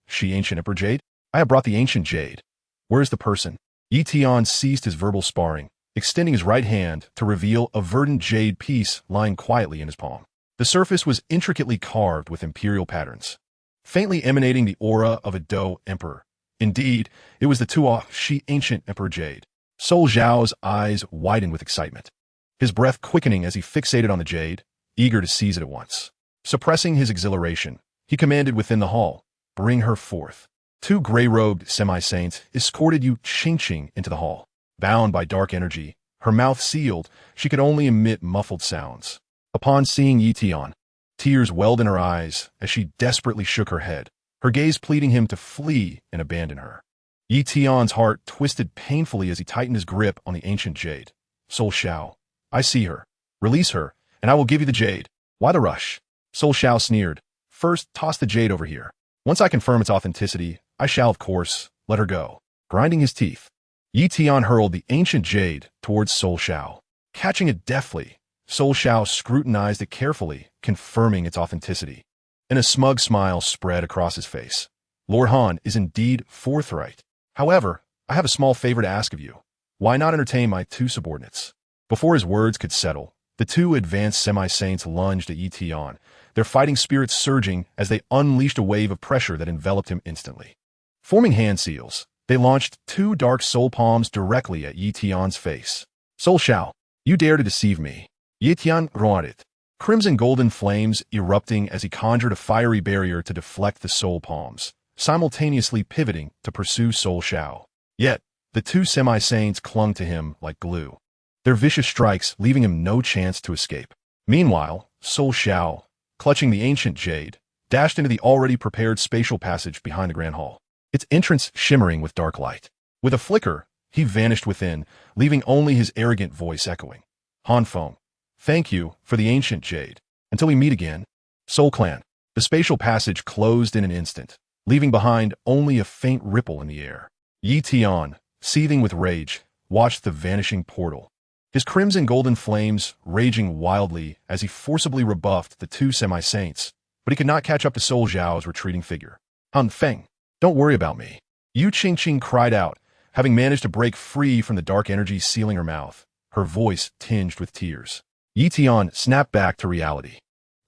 Qi ancient Emperor Jade. I have brought the ancient jade. Where is the person? Yi Tian ceased his verbal sparring, extending his right hand to reveal a verdant jade piece lying quietly in his palm. The surface was intricately carved with imperial patterns, faintly emanating the aura of a Dou emperor. Indeed, it was the Dou Qi ancient Emperor Jade. Soul Xiao's eyes widened with excitement, his breath quickening as he fixated on the jade, eager to seize it at once. Suppressing his exhilaration, he commanded within the hall, "Bring her forth." 2 gray-robed semi-saints escorted Yu Qingqing into the hall. Bound by dark energy, her mouth sealed, she could only emit muffled sounds. Upon seeing Yi Tian, tears welled in her eyes as she desperately shook her head, her gaze pleading him to flee and abandon her. Yi Tian's heart twisted painfully as he tightened his grip on the ancient jade. Soul Xiao, I see her. Release her, and I will give you the jade. Why the rush? Soul Xiao sneered. First, toss the jade over here. Once I confirm its authenticity, I shall, of course, let her go. Grinding his teeth, Yi Tian hurled the ancient jade towards Soul Xiao. Catching it deftly, Soul Xiao scrutinized it carefully, confirming its authenticity. And a smug smile spread across his face. Lord Han is indeed forthright. However, I have a small favor to ask of you. Why not entertain my 2 subordinates? Before his words could settle, the 2 advanced semi-saints lunged at Yi Tian, their fighting spirits surging as they unleashed a wave of pressure that enveloped him instantly. Forming hand seals, they launched 2 dark soul palms directly at Yi Tian's face. Soul Xiao, you dare to deceive me. Yi Tian roared, crimson golden flames erupting as he conjured a fiery barrier to deflect the soul palms, simultaneously pivoting to pursue Soul Xiao. Yet, the 2 semi-saints clung to him like glue, their vicious strikes leaving him no chance to escape. Meanwhile, Soul Xiao, clutching the ancient jade, dashed into the already prepared spatial passage behind the grand hall, its entrance shimmering with dark light. With a flicker, he vanished within, leaving only his arrogant voice echoing. Han Feng, thank you for the ancient jade. Until we meet again, Soul Clan. The spatial passage closed in an instant, leaving behind only a faint ripple in the air. Yi Tian, seething with rage, watched the vanishing portal, his crimson golden flames raging wildly as he forcibly rebuffed the 2 semi-saints, but he could not catch up to Soul Xiao's retreating figure. Han Feng, don't worry about me. Yu Qingqing cried out, having managed to break free from the dark energy sealing her mouth, her voice tinged with tears. Yi Tian snapped back to reality,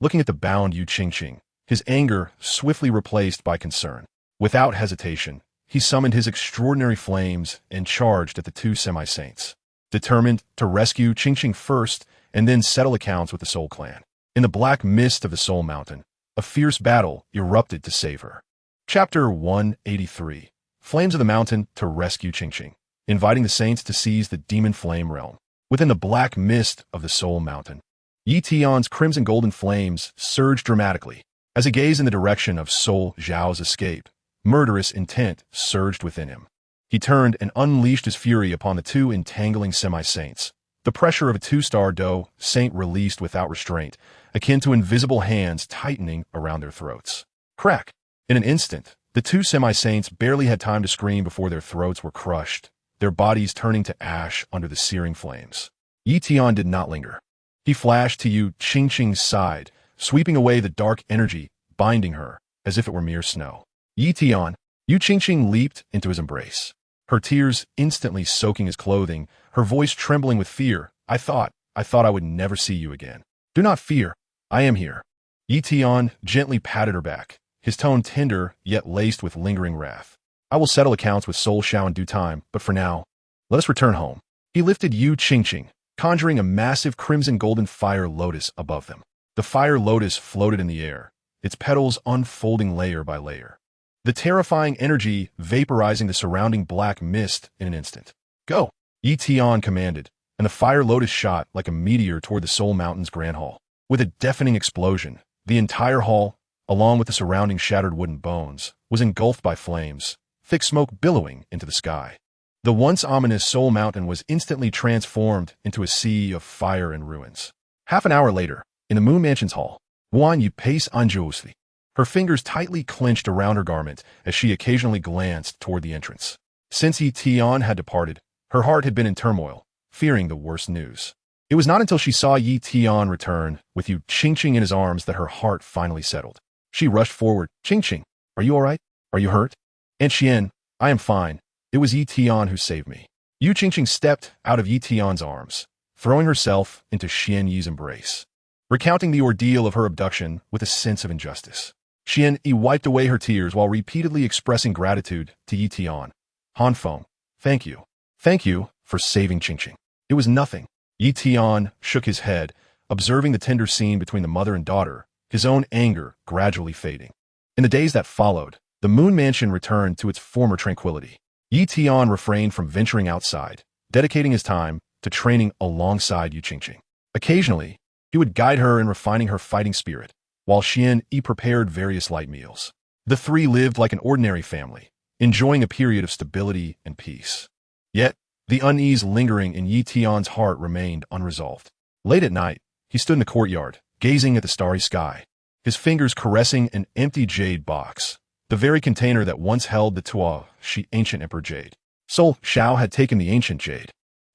looking at the bound Yu Qingqing, his anger swiftly replaced by concern. Without hesitation, he summoned his extraordinary flames and charged at the 2 semi-saints, determined to rescue Qingqing first and then settle accounts with the Soul Clan. In the black mist of the Soul Mountain, a fierce battle erupted to save her. Chapter 183. Flames of the Mountain to rescue Qingqing, inviting the saints to seize the demon flame realm. Within the black mist of the Soul Mountain, Yi Tian's crimson golden flames surged dramatically. As he gazed in the direction of Soul Xiao's escape, murderous intent surged within him. He turned and unleashed his fury upon the 2 entangling semi-saints. The pressure of a 2-star Dou Saint released without restraint, akin to invisible hands tightening around their throats. Crack! In an instant, the 2 semi-saints barely had time to scream before their throats were crushed, their bodies turning to ash under the searing flames. Yi Tian did not linger. He flashed to Yu Qingqing's side, sweeping away the dark energy, binding her, as if it were mere snow. Yi Tian, Yu Qingqing leaped into his embrace, her tears instantly soaking his clothing, her voice trembling with fear. I thought I would never see you again. Do not fear. I am here. Yi Tian gently patted her back, his tone tender yet laced with lingering wrath. I will settle accounts with Soul Xiao in due time, but for now, let us return home. He lifted Yu Qingqing, conjuring a massive crimson golden fire lotus above them. The fire lotus floated in the air, its petals unfolding layer by layer. The terrifying energy vaporizing the surrounding black mist in an instant. Go! Yi Tian commanded, and the fire lotus shot like a meteor toward the Soul Mountain's Grand Hall. With a deafening explosion, the entire hall, along with the surrounding shattered wooden bones, was engulfed by flames, thick smoke billowing into the sky. The once ominous Soul Mountain was instantly transformed into a sea of fire and ruins. Half an hour later, in the Moon Mansion's hall, Wan Yu paced anxiously, her fingers tightly clenched around her garment as she occasionally glanced toward the entrance. Since Yi Tian had departed, her heart had been in turmoil, fearing the worst news. It was not until she saw Yi Tian return, with Yu Qingqing in his arms, that her heart finally settled. She rushed forward. Qingqing, are you all right? Are you hurt? Aunt Xian, I am fine. It was Yi Tian who saved me. Yu Qingqing stepped out of Yi Tian's arms, throwing herself into Xian Yi's embrace, recounting the ordeal of her abduction with a sense of injustice. Xian Yi wiped away her tears while repeatedly expressing gratitude to Yi Tian. Han Feng, thank you. Thank you for saving Qingqing. It was nothing. Yi Tian shook his head, observing the tender scene between the mother and daughter, his own anger gradually fading. In the days that followed, the Moon Mansion returned to its former tranquility. Yi Tian refrained from venturing outside, dedicating his time to training alongside Yu Qingqing. Occasionally, he would guide her in refining her fighting spirit, while Xian Yi prepared various light meals. The three lived like an ordinary family, enjoying a period of stability and peace. Yet, the unease lingering in Yi Tian's heart remained unresolved. Late at night, he stood in the courtyard, gazing at the starry sky, his fingers caressing an empty jade box, the very container that once held the Dou Qi ancient emperor jade. Soul Xiao had taken the ancient jade.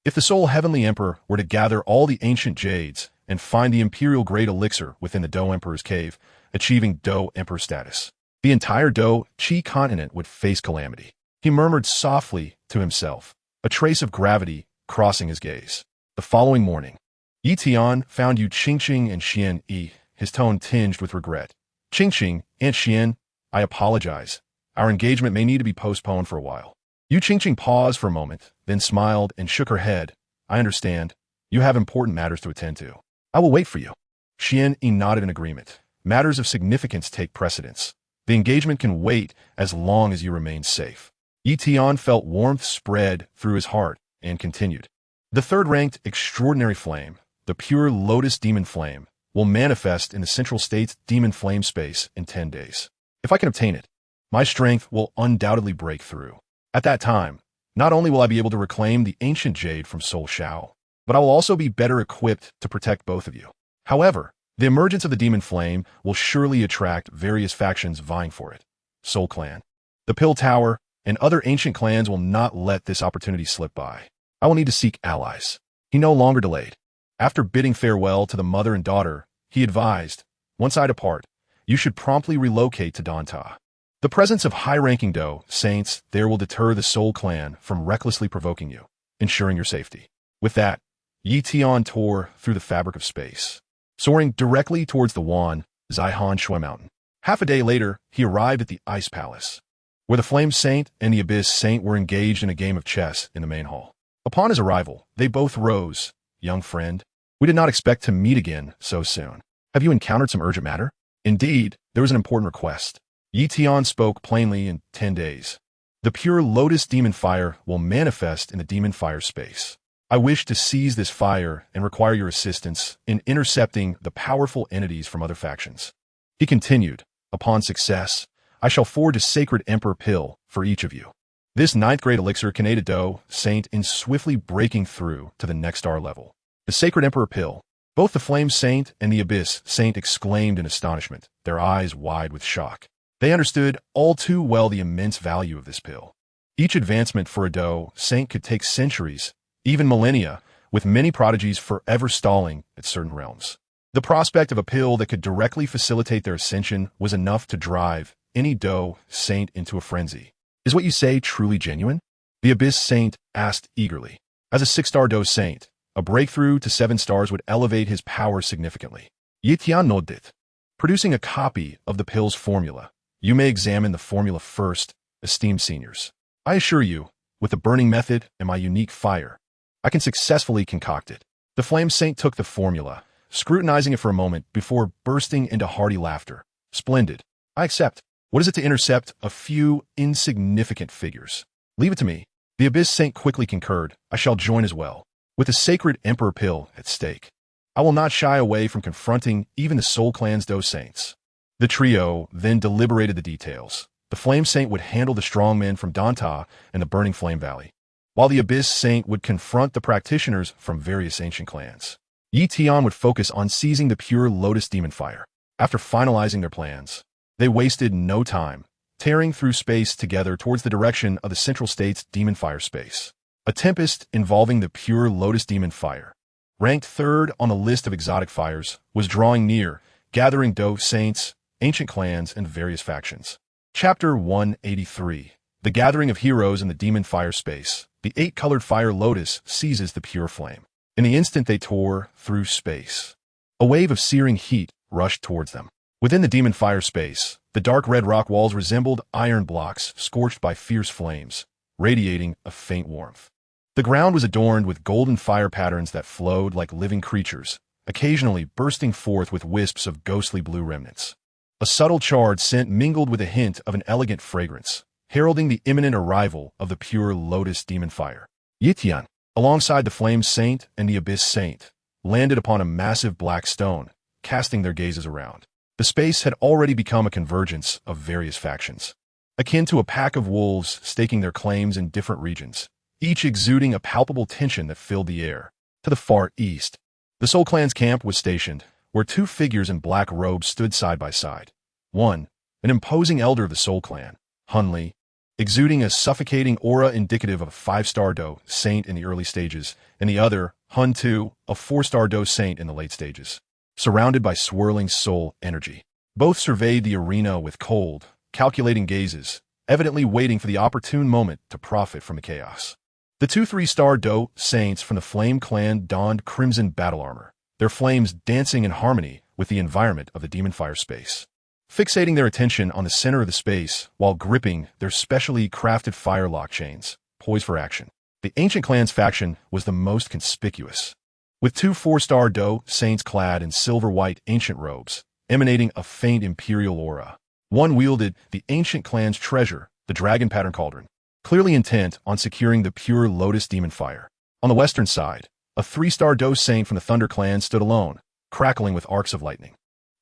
If the Soul Heavenly Emperor were to gather all the ancient jades and find the imperial great elixir within the Dou Emperor's cave, achieving Dou Emperor status, the entire Dou Qi Continent would face calamity. He murmured softly to himself, a trace of gravity crossing his gaze. The following morning, Yi Tian found Yu Qingqing and Xian Yi, his tone tinged with regret. Qingqing, Aunt Xian, I apologize. Our engagement may need to be postponed for a while. Yu Qingqing paused for a moment, then smiled and shook her head. I understand. You have important matters to attend to. I will wait for you. Xian Yi nodded in agreement. Matters of significance take precedence. The engagement can wait as long as you remain safe. Yi Tian felt warmth spread through his heart and continued. The third-ranked extraordinary flame, the pure lotus demon flame, will manifest in the Central State's demon flame space in 10 days. If I can obtain it, my strength will undoubtedly break through. At that time, not only will I be able to reclaim the ancient jade from Soul Xiao, but I will also be better equipped to protect both of you. However, the emergence of the demon flame will surely attract various factions vying for it. Soul Clan, the Pill Tower, and other ancient clans will not let this opportunity slip by. I will need to seek allies. He no longer delayed. After bidding farewell to the mother and daughter, he advised, once I depart, you should promptly relocate to Danta. The presence of high-ranking Dou saints there will deter the Soul Clan from recklessly provoking you, ensuring your safety. With that, Yi Tian tore through the fabric of space, soaring directly towards the Wan Zaihan Shui Mountain. Half a day later, he arrived at the Ice Palace, where the Flame Saint and the Abyss Saint were engaged in a game of chess in the main hall. Upon his arrival, they both rose. Young friend, we did not expect to meet again so soon. Have you encountered some urgent matter? Indeed, there was an important request. Yi Tian spoke plainly. In 10 days, the pure lotus demon fire will manifest in the demon fire space. I wish to seize this fire and require your assistance in intercepting the powerful entities from other factions. He continued, upon success, I shall forge a sacred emperor pill for each of you. This 9th grade elixir can aid a Dou Saint in swiftly breaking through to the next star level. The sacred emperor pill. Both the Flame Saint and the Abyss Saint exclaimed in astonishment, their eyes wide with shock. They understood all too well the immense value of this pill. Each advancement for a Dou Saint could take centuries, even millennia, with many prodigies forever stalling at certain realms. The prospect of a pill that could directly facilitate their ascension was enough to drive any Dou Saint into a frenzy. Is what you say truly genuine? The Abyss Saint asked eagerly. As a 6-star Dou Saint, A breakthrough to 7 stars would elevate his power significantly. Tian nodded, producing a copy of the pill's formula. You may examine the formula first, esteemed seniors. I assure you, with the burning method and my unique fire, I can successfully concoct it. The Flame Saint took the formula, scrutinizing it for a moment before bursting into hearty laughter. Splendid. I accept. What is it to intercept a few insignificant figures? Leave it to me. The Abyss Saint quickly concurred. I shall join as well. With the sacred Emperor Pill at stake, I will not shy away from confronting even the Soul Clan's Dou Saints. The trio then deliberated the details. The Flame Saint would handle the strongmen from Danta and the Burning Flame Valley, while the Abyss Saint would confront the practitioners from various ancient clans. Tian would focus on seizing the pure Lotus Demon Fire. After finalizing their plans, they wasted no time, tearing through space together towards the direction of the Central State's Demon Fire space. A tempest involving the pure Lotus Demon Fire, ranked third on the list of exotic fires, was drawing near, gathering Dou Saints, ancient clans, and various factions. Chapter 183. The Gathering of Heroes in the Demon Fire Space. The 8-colored fire lotus seizes the pure flame. In the instant they tore through space, a wave of searing heat rushed towards them. Within the Demon Fire Space, the dark red rock walls resembled iron blocks scorched by fierce flames, radiating a faint warmth. The ground was adorned with golden fire patterns that flowed like living creatures, occasionally bursting forth with wisps of ghostly blue remnants. A subtle charred scent mingled with a hint of an elegant fragrance, heralding the imminent arrival of the pure Lotus Demon Fire. Tian, alongside the Flame Saint and the Abyss Saint, landed upon a massive black stone, casting their gazes around. The space had already become a convergence of various factions, akin to a pack of wolves staking their claims in different regions, each exuding a palpable tension that filled the air. To the far east, the Soul Clan's camp was stationed, where 2 figures in black robes stood side by side. One, an imposing elder of the Soul Clan, Han Li, exuding a suffocating aura indicative of a 5-star Dou Saint in the early stages, and the other, Han Tu, a 4-star Dou Saint in the late stages. Surrounded by swirling soul energy, both surveyed the arena with cold, calculating gazes, evidently waiting for the opportune moment to profit from the chaos. The 2 3-star Dou Saints from the Flame Clan donned crimson battle armor, their flames dancing in harmony with the environment of the Demon Fire Space, fixating their attention on the center of the space while gripping their specially crafted fire lock chains, poised for action. The Ancient Clan's faction was the most conspicuous, with 2 4-star Dou Saints clad in silver-white ancient robes, emanating a faint imperial aura. One wielded the Ancient Clan's treasure, the Dragon Pattern Cauldron, clearly intent on securing the pure Lotus Demon Fire. On the western side, a 3-star Dou Saint from the Thunder Clan stood alone, crackling with arcs of lightning.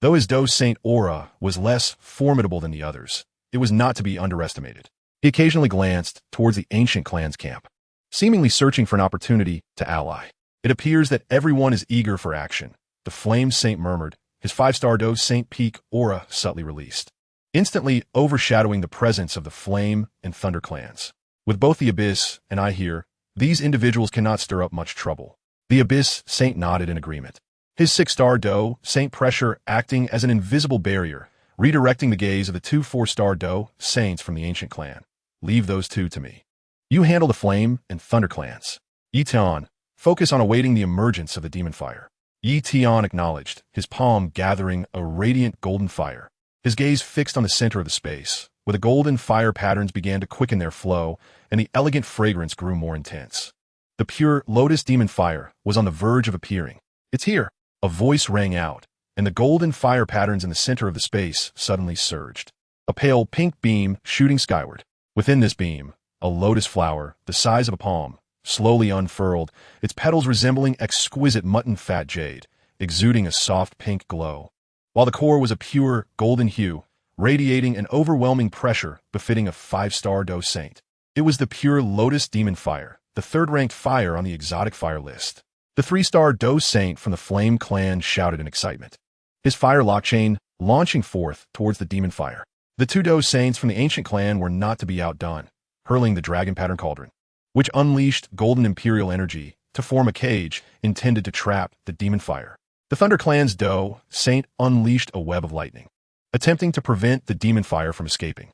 Though his Dou Saint aura was less formidable than the others, it was not to be underestimated. He occasionally glanced towards the Ancient Clan's camp, seemingly searching for an opportunity to ally. It appears that everyone is eager for action, the Flame Saint murmured, his 5-star Dou Saint peak aura subtly released, instantly overshadowing the presence of the Flame and Thunder clans. With both the Abyss and I here, these individuals cannot stir up much trouble. The Abyss Saint nodded in agreement, his 6-star Dou Saint pressure acting as an invisible barrier, redirecting the gaze of the 2 4-star Dou Saints from the Ancient Clan. Leave those 2 to me. You handle the Flame and Thunder clans. Tian, focus on awaiting the emergence of the Demon Fire. Tian acknowledged, his palm gathering a radiant golden fire. His gaze fixed on the center of the space, where the golden fire patterns began to quicken their flow, and the elegant fragrance grew more intense. The pure Lotus Demon Fire was on the verge of appearing. It's here. A voice rang out, and the golden fire patterns in the center of the space suddenly surged. A pale pink beam shooting skyward. Within this beam, a lotus flower, the size of a palm, slowly unfurled, its petals resembling exquisite mutton fat jade, exuding a soft pink glow, while the core was a pure golden hue, radiating an overwhelming pressure befitting a 5-star Dou Saint. It was the pure Lotus Demon Fire, the 3rd-ranked fire on the exotic fire list. The 3-star Dou Saint from the Flame Clan shouted in excitement, his fire lock chain launching forth towards the Demon Fire. The 2 Dou Saints from the Ancient Clan were not to be outdone, hurling the Dragon Pattern Cauldron, which unleashed golden imperial energy to form a cage intended to trap the Demon Fire. The Thunder Clan's Dou Saint unleashed a web of lightning, attempting to prevent the Demon Fire from escaping.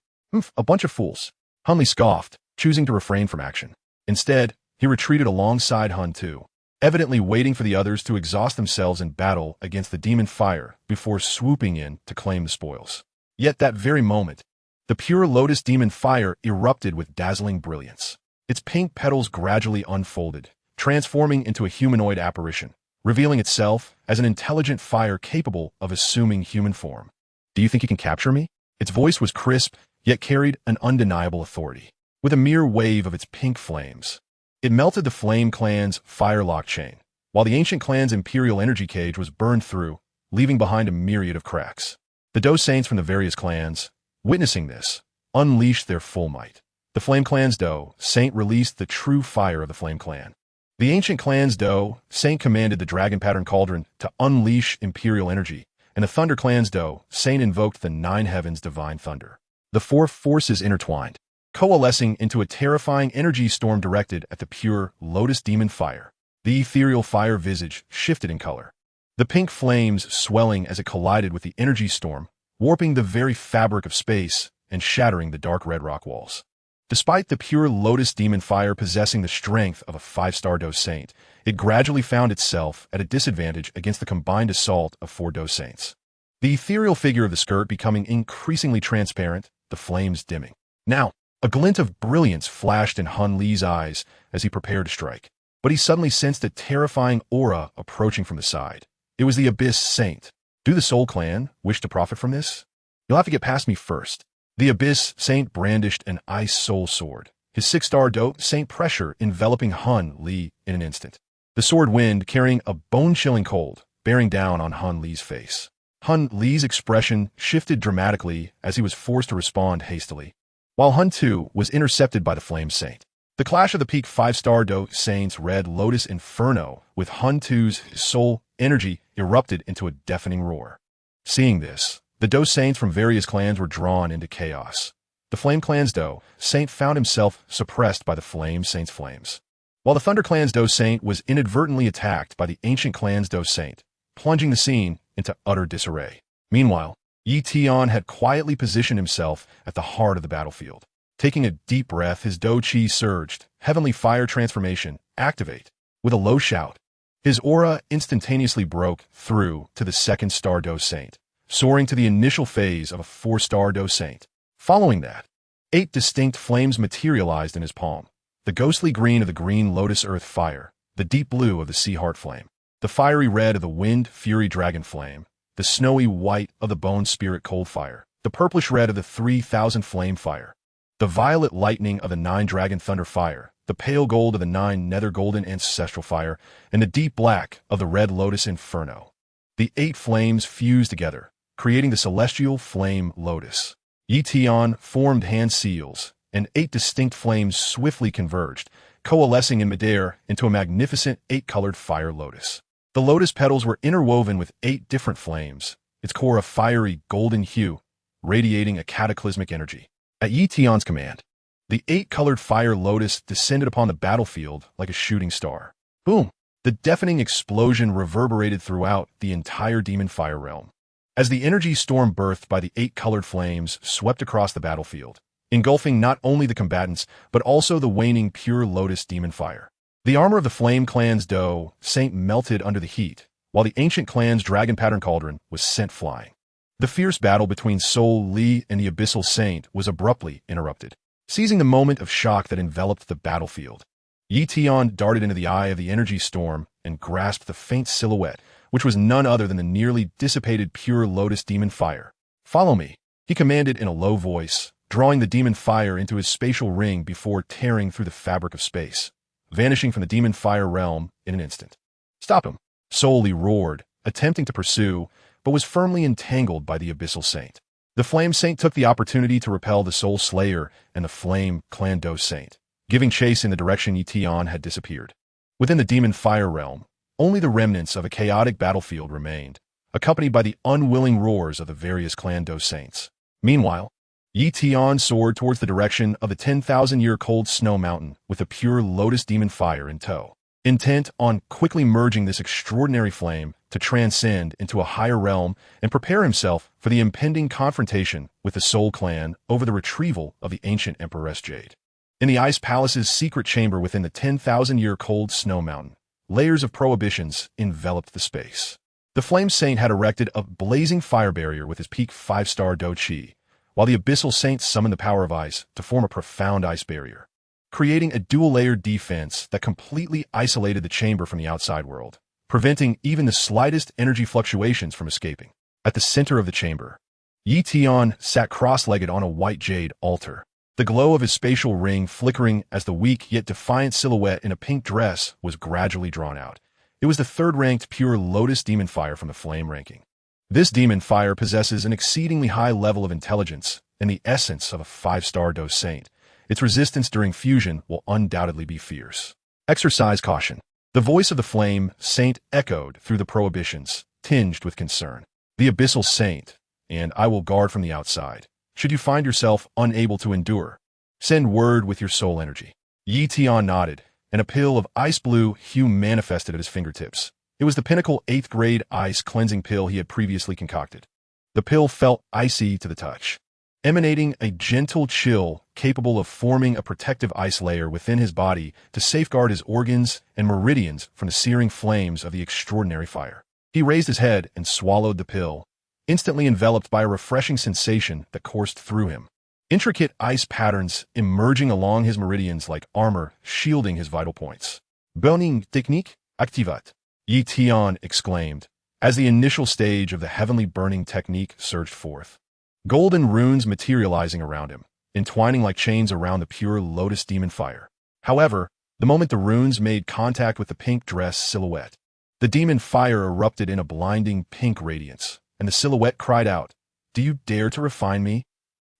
A bunch of fools. Han Li scoffed, choosing to refrain from action. Instead, he retreated alongside Han Tu, evidently waiting for the others to exhaust themselves in battle against the demon fire before swooping in to claim the spoils. Yet that very moment, the pure lotus demon fire erupted with dazzling brilliance. Its pink petals gradually unfolded, transforming into a humanoid apparition, revealing itself as an intelligent fire capable of assuming human form. "Do you think you can capture me?" Its voice was crisp, yet carried an undeniable authority. With a mere wave of its pink flames, it melted the Flame Clan's firelock chain, while the ancient clan's imperial energy cage was burned through, leaving behind a myriad of cracks. The Dou saints from the various clans, witnessing this, unleashed their full might. The Flame Clan's Dou Saint released the true fire of the Flame Clan. The ancient clan's Dou Saint commanded the dragon pattern cauldron to unleash imperial energy, and the Thunder Clan's Dou Saint invoked the nine heavens' divine thunder. The four forces intertwined, coalescing into a terrifying energy storm directed at the pure lotus demon fire. The ethereal fire visage shifted in color, the pink flames swelling as it collided with the energy storm, warping the very fabric of space and shattering the dark red rock walls. Despite the pure lotus demon fire possessing the strength of a 5-star Dou Saint, it gradually found itself at a disadvantage against the combined assault of 4 Dou Saints. The ethereal figure of the skirt becoming increasingly transparent, the flames dimming. Now, a glint of brilliance flashed in Han Li's eyes as he prepared to strike, but he suddenly sensed a terrifying aura approaching from the side. It was the Abyss Saint. Do the Soul Clan wish to profit from this? You'll have to get past me first. The Abyss Saint brandished an Ice Soul Sword, his 6-star Dou Saint pressure enveloping Han Li in an instant. The sword wind carrying a bone-chilling cold, bearing down on Han Li's face. Han Li's expression shifted dramatically as he was forced to respond hastily, while Han too was intercepted by the Flame Saint. The clash of the peak 5-star Dou Saint's Red Lotus Inferno with Han Tu's soul energy erupted into a deafening roar. Seeing this, the Dou Saints from various clans were drawn into chaos. The Flame Clan's Dou Saint found himself suppressed by the Flame Saint's flames, while the Thunder Clan's Dou Saint was inadvertently attacked by the Ancient Clan's Dou Saint, plunging the scene into utter disarray. Meanwhile, Tian had quietly positioned himself at the heart of the battlefield. Taking a deep breath, his Dou Qi surged, Heavenly Fire Transformation, activate. With a low shout, his aura instantaneously broke through to the 2nd-star Dou Saint, soaring to the initial phase of a 4-star Dou Saint. Following that, 8 distinct flames materialized in his palm. The ghostly green of the green lotus earth fire, the deep blue of the sea heart flame, the fiery red of the wind fury dragon flame, the snowy white of the bone spirit cold fire, the purplish red of the 3,000 flame fire, the violet lightning of the 9 dragon thunder fire, the pale gold of the 9 nether golden ancestral fire, and the deep black of the red lotus inferno. The 8 flames fused together, creating the celestial flame lotus. Tian formed hand seals, and 8 distinct flames swiftly converged, coalescing in midair into a magnificent 8-colored fire lotus. The lotus petals were interwoven with 8 different flames, its core a fiery golden hue, radiating a cataclysmic energy. At Tian's command, the 8-colored fire lotus descended upon the battlefield like a shooting star. Boom! The deafening explosion reverberated throughout the entire demon fire realm, as the energy storm birthed by the 8-colored flames swept across the battlefield, engulfing not only the combatants, but also the waning pure lotus demon fire. The armor of the Flame Clan's Dou Saint melted under the heat, while the ancient clan's dragon pattern cauldron was sent flying. The fierce battle between Soul Li and the Abyssal Saint was abruptly interrupted. Seizing the moment of shock that enveloped the battlefield, Tian darted into the eye of the energy storm and grasped the faint silhouette, which was none other than the nearly dissipated pure lotus demon fire. "Follow me," he commanded in a low voice, drawing the demon fire into his spatial ring before tearing through the fabric of space, vanishing from the demon fire realm in an instant. "Stop him!" Soul Li roared, attempting to pursue, but was firmly entangled by the Abyssal Saint. The Flame Saint took the opportunity to repel the Soul Slayer and the Flame Clan Dou Saint, giving chase in the direction Tian had disappeared. Within the demon fire realm, only the remnants of a chaotic battlefield remained, accompanied by the unwilling roars of the various clan Dou Saints. Meanwhile, Tian soared towards the direction of the 10,000-year cold snow mountain with the pure lotus demon fire in tow, intent on quickly merging this extraordinary flame to transcend into a higher realm and prepare himself for the impending confrontation with the Soul Clan over the retrieval of the ancient Empress Jade. In the Ice Palace's secret chamber within the 10,000-year cold snow mountain, layers of prohibitions enveloped the space. The Flame Saint had erected a blazing fire barrier with his peak 5-star Dou Qi, while the Abyssal Saint summoned the power of ice to form a profound ice barrier, creating a dual-layered defense that completely isolated the chamber from the outside world, preventing even the slightest energy fluctuations from escaping. At the center of the chamber, Tian sat cross-legged on a white jade altar, the glow of his spatial ring flickering as the weak yet defiant silhouette in a pink dress was gradually drawn out. It was the third-ranked pure Lotus Demon Fire from the Flame ranking. This Demon Fire possesses an exceedingly high level of intelligence and the essence of a 5-star Dou Saint. Its resistance during fusion will undoubtedly be fierce. Exercise caution. The voice of the Flame Saint echoed through the prohibitions, tinged with concern. The Abyssal Saint, and I will guard from the outside. Should you find yourself unable to endure, send word with your soul energy. Tian nodded, and a pill of ice blue hue manifested at his fingertips. It was the Pinnacle 8th grade ice cleansing pill he had previously concocted. The pill felt icy to the touch, emanating a gentle chill capable of forming a protective ice layer within his body to safeguard his organs and meridians from the searing flames of the extraordinary fire. He raised his head and swallowed the pill, instantly enveloped by a refreshing sensation that coursed through him. Intricate ice patterns emerging along his meridians like armor, shielding his vital points. Burning technique activate, Tian exclaimed, as the initial stage of the heavenly burning technique surged forth. Golden runes materializing around him, entwining like chains around the pure Lotus Demon Fire. However, the moment the runes made contact with the pink dress silhouette, the demon fire erupted in a blinding pink radiance, and the silhouette cried out, "Do you dare to refine me?"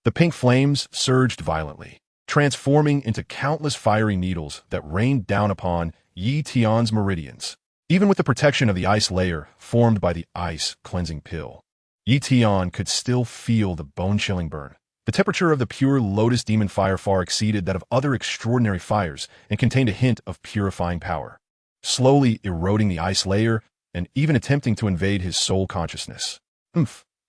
The pink flames surged violently, transforming into countless fiery needles that rained down upon Tian's meridians. Even with the protection of the ice layer formed by the ice cleansing pill, Tian could still feel the bone-chilling burn. The temperature of the pure Lotus Demon Fire far exceeded that of other extraordinary fires and contained a hint of purifying power, slowly eroding the ice layer and even attempting to invade his soul consciousness.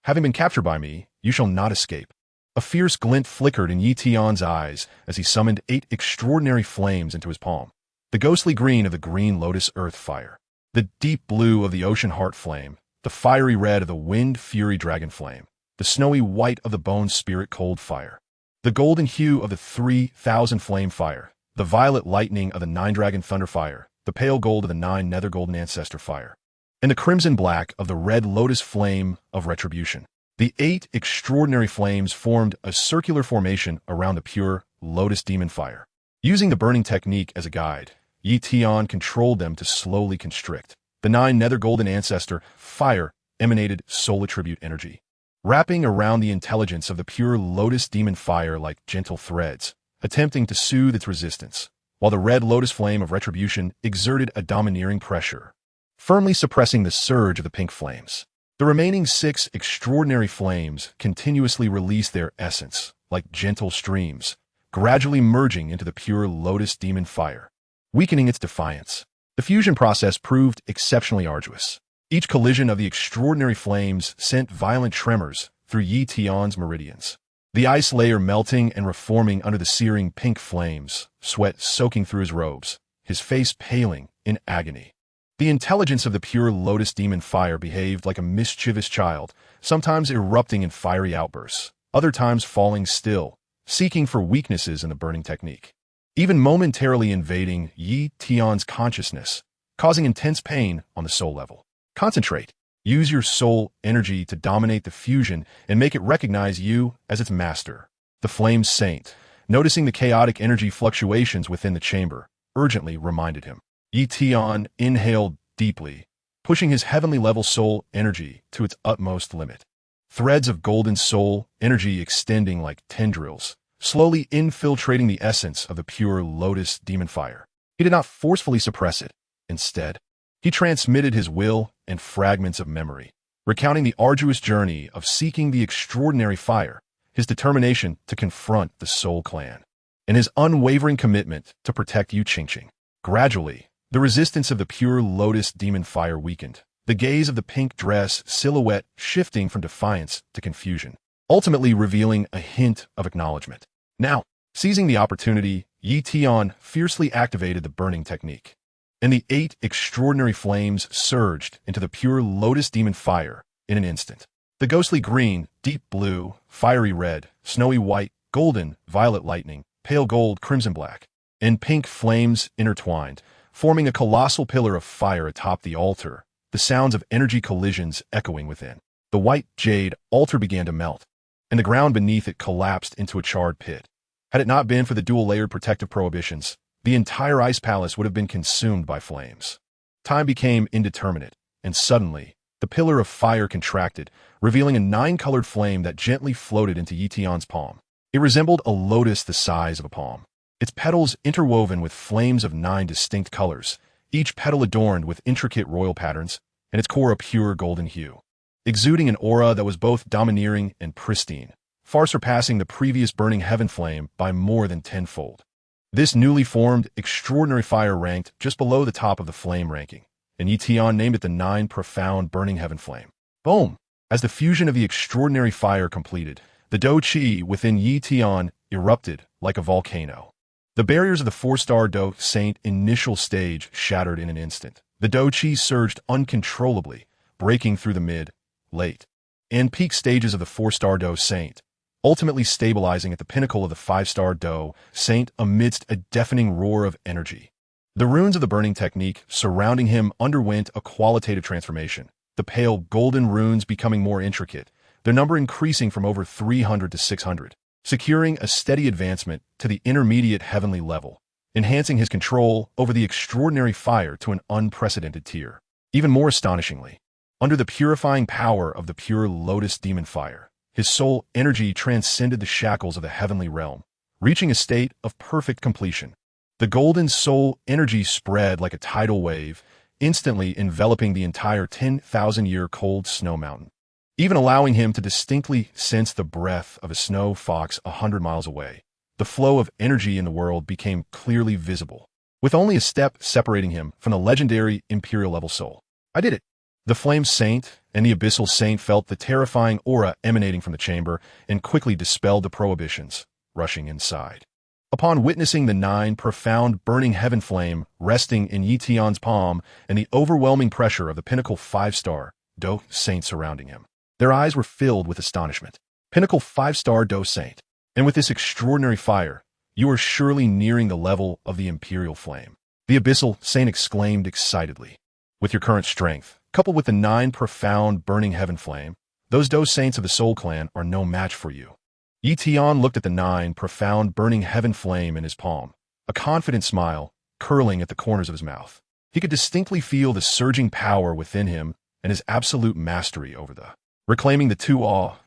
Having been captured by me, you shall not escape. A fierce glint flickered in Tian's eyes as he summoned 8 extraordinary flames into his palm. The ghostly green of the green Lotus Earth Fire, the deep blue of the Ocean Heart Flame, the fiery red of the Wind Fury Dragon Flame, the snowy white of the Bone Spirit Cold Fire, the golden hue of the 3,000 Flame Fire, the violet lightning of the 9 Dragon Thunder Fire, the pale gold of the 9 Nether Golden Ancestor Fire, and the crimson black of the red Lotus Flame of Retribution. The 8 extraordinary flames formed a circular formation around the pure Lotus Demon Fire. Using the burning technique as a guide, Tian controlled them to slowly constrict. The 9 Nether Golden Ancestor Fire emanated soul attribute energy, wrapping around the intelligence of the pure Lotus Demon Fire like gentle threads, attempting to soothe its resistance, while the red Lotus Flame of Retribution exerted a domineering pressure, firmly suppressing the surge of the pink flames. The remaining 6 extraordinary flames continuously released their essence, like gentle streams, gradually merging into the pure Lotus Demon Fire, weakening its defiance. The fusion process proved exceptionally arduous. Each collision of the extraordinary flames sent violent tremors through Tian's meridians. The ice layer melting and reforming under the searing pink flames, sweat soaking through his robes, his face paling in agony. The intelligence of the pure Lotus Demon Fire behaved like a mischievous child, sometimes erupting in fiery outbursts, other times falling still, seeking for weaknesses in the burning technique, even momentarily invading Tian's consciousness, causing intense pain on the soul level. Concentrate. Use your soul energy to dominate the fusion and make it recognize you as its master. The Flame Saint, noticing the chaotic energy fluctuations within the chamber, urgently reminded him. Tian inhaled deeply, pushing his heavenly-level soul energy to its utmost limit. Threads of golden soul energy extending like tendrils, slowly infiltrating the essence of the pure Lotus Demon Fire. He did not forcefully suppress it. Instead, he transmitted his will and fragments of memory, recounting the arduous journey of seeking the extraordinary fire, his determination to confront the Soul Clan, and his unwavering commitment to protect Yu Qingqing. Gradually, the resistance of the pure Lotus Demon Fire weakened, the gaze of the pink dress silhouette shifting from defiance to confusion, ultimately revealing a hint of acknowledgement. Now, seizing the opportunity, Tian fiercely activated the burning technique. and the 8 extraordinary flames surged into the pure lotus demon fire in an instant. The ghostly green, deep blue, fiery red, snowy white, golden, violet lightning, pale gold, crimson black, and pink flames intertwined, forming a colossal pillar of fire atop the altar, the sounds of energy collisions echoing within. The white jade altar began to melt, and the ground beneath it collapsed into a charred pit. Had it not been for the dual-layered protective prohibitions, the entire ice palace would have been consumed by flames. Time became indeterminate, and suddenly, the pillar of fire contracted, revealing a 9-colored flame that gently floated into Yi Tian's palm. It resembled a lotus the size of a palm, its petals interwoven with flames of 9 distinct colors, each petal adorned with intricate royal patterns, and its core a pure golden hue, exuding an aura that was both domineering and pristine, far surpassing the previous burning heaven flame by more than tenfold. This newly formed, extraordinary fire ranked just below the top of the flame ranking, and Yi Tian named it the 9 profound burning heaven flame. Boom! As the fusion of the extraordinary fire completed, the Dou Qi within Yi Tian erupted like a volcano. The barriers of the 4-star Dou Saint initial stage shattered in an instant. The Dou Qi surged uncontrollably, breaking through the mid, late, and peak stages of the 4-star Dou Saint, ultimately stabilizing at the pinnacle of the 5-star Dou Saint amidst a deafening roar of energy. The runes of the burning technique surrounding him underwent a qualitative transformation, the pale golden runes becoming more intricate, their number increasing from over 300 to 600, securing a steady advancement to the intermediate heavenly level, enhancing his control over the extraordinary fire to an unprecedented tier. Even more astonishingly, under the purifying power of the pure lotus demon fire, his soul energy transcended the shackles of the heavenly realm, reaching a state of perfect completion. The golden soul energy spread like a tidal wave, instantly enveloping the entire 10,000-year cold snow mountain, even allowing him to distinctly sense the breath of a snow fox 100 miles away. The flow of energy in the world became clearly visible, with only a step separating him from the legendary imperial-level soul. I did it! The Flame Saint and the Abyssal Saint felt the terrifying aura emanating from the chamber and quickly dispelled the prohibitions, rushing inside. Upon witnessing the 9 profound burning heaven flame resting in Yi Tian's palm and the overwhelming pressure of the pinnacle 5-star Dou Saint surrounding him, their eyes were filled with astonishment. Pinnacle 5-star Dou Saint, and with this extraordinary fire, you are surely nearing the level of the imperial flame. The Abyssal Saint exclaimed excitedly. With your current strength, coupled with the 9 profound burning heaven flame, those Dou Saints of the Soul Clan are no match for you. Yi Tian looked at the 9 profound burning heaven flame in his palm, a confident smile curling at the corners of his mouth. He could distinctly feel the surging power within him and his absolute mastery over the reclaiming the 2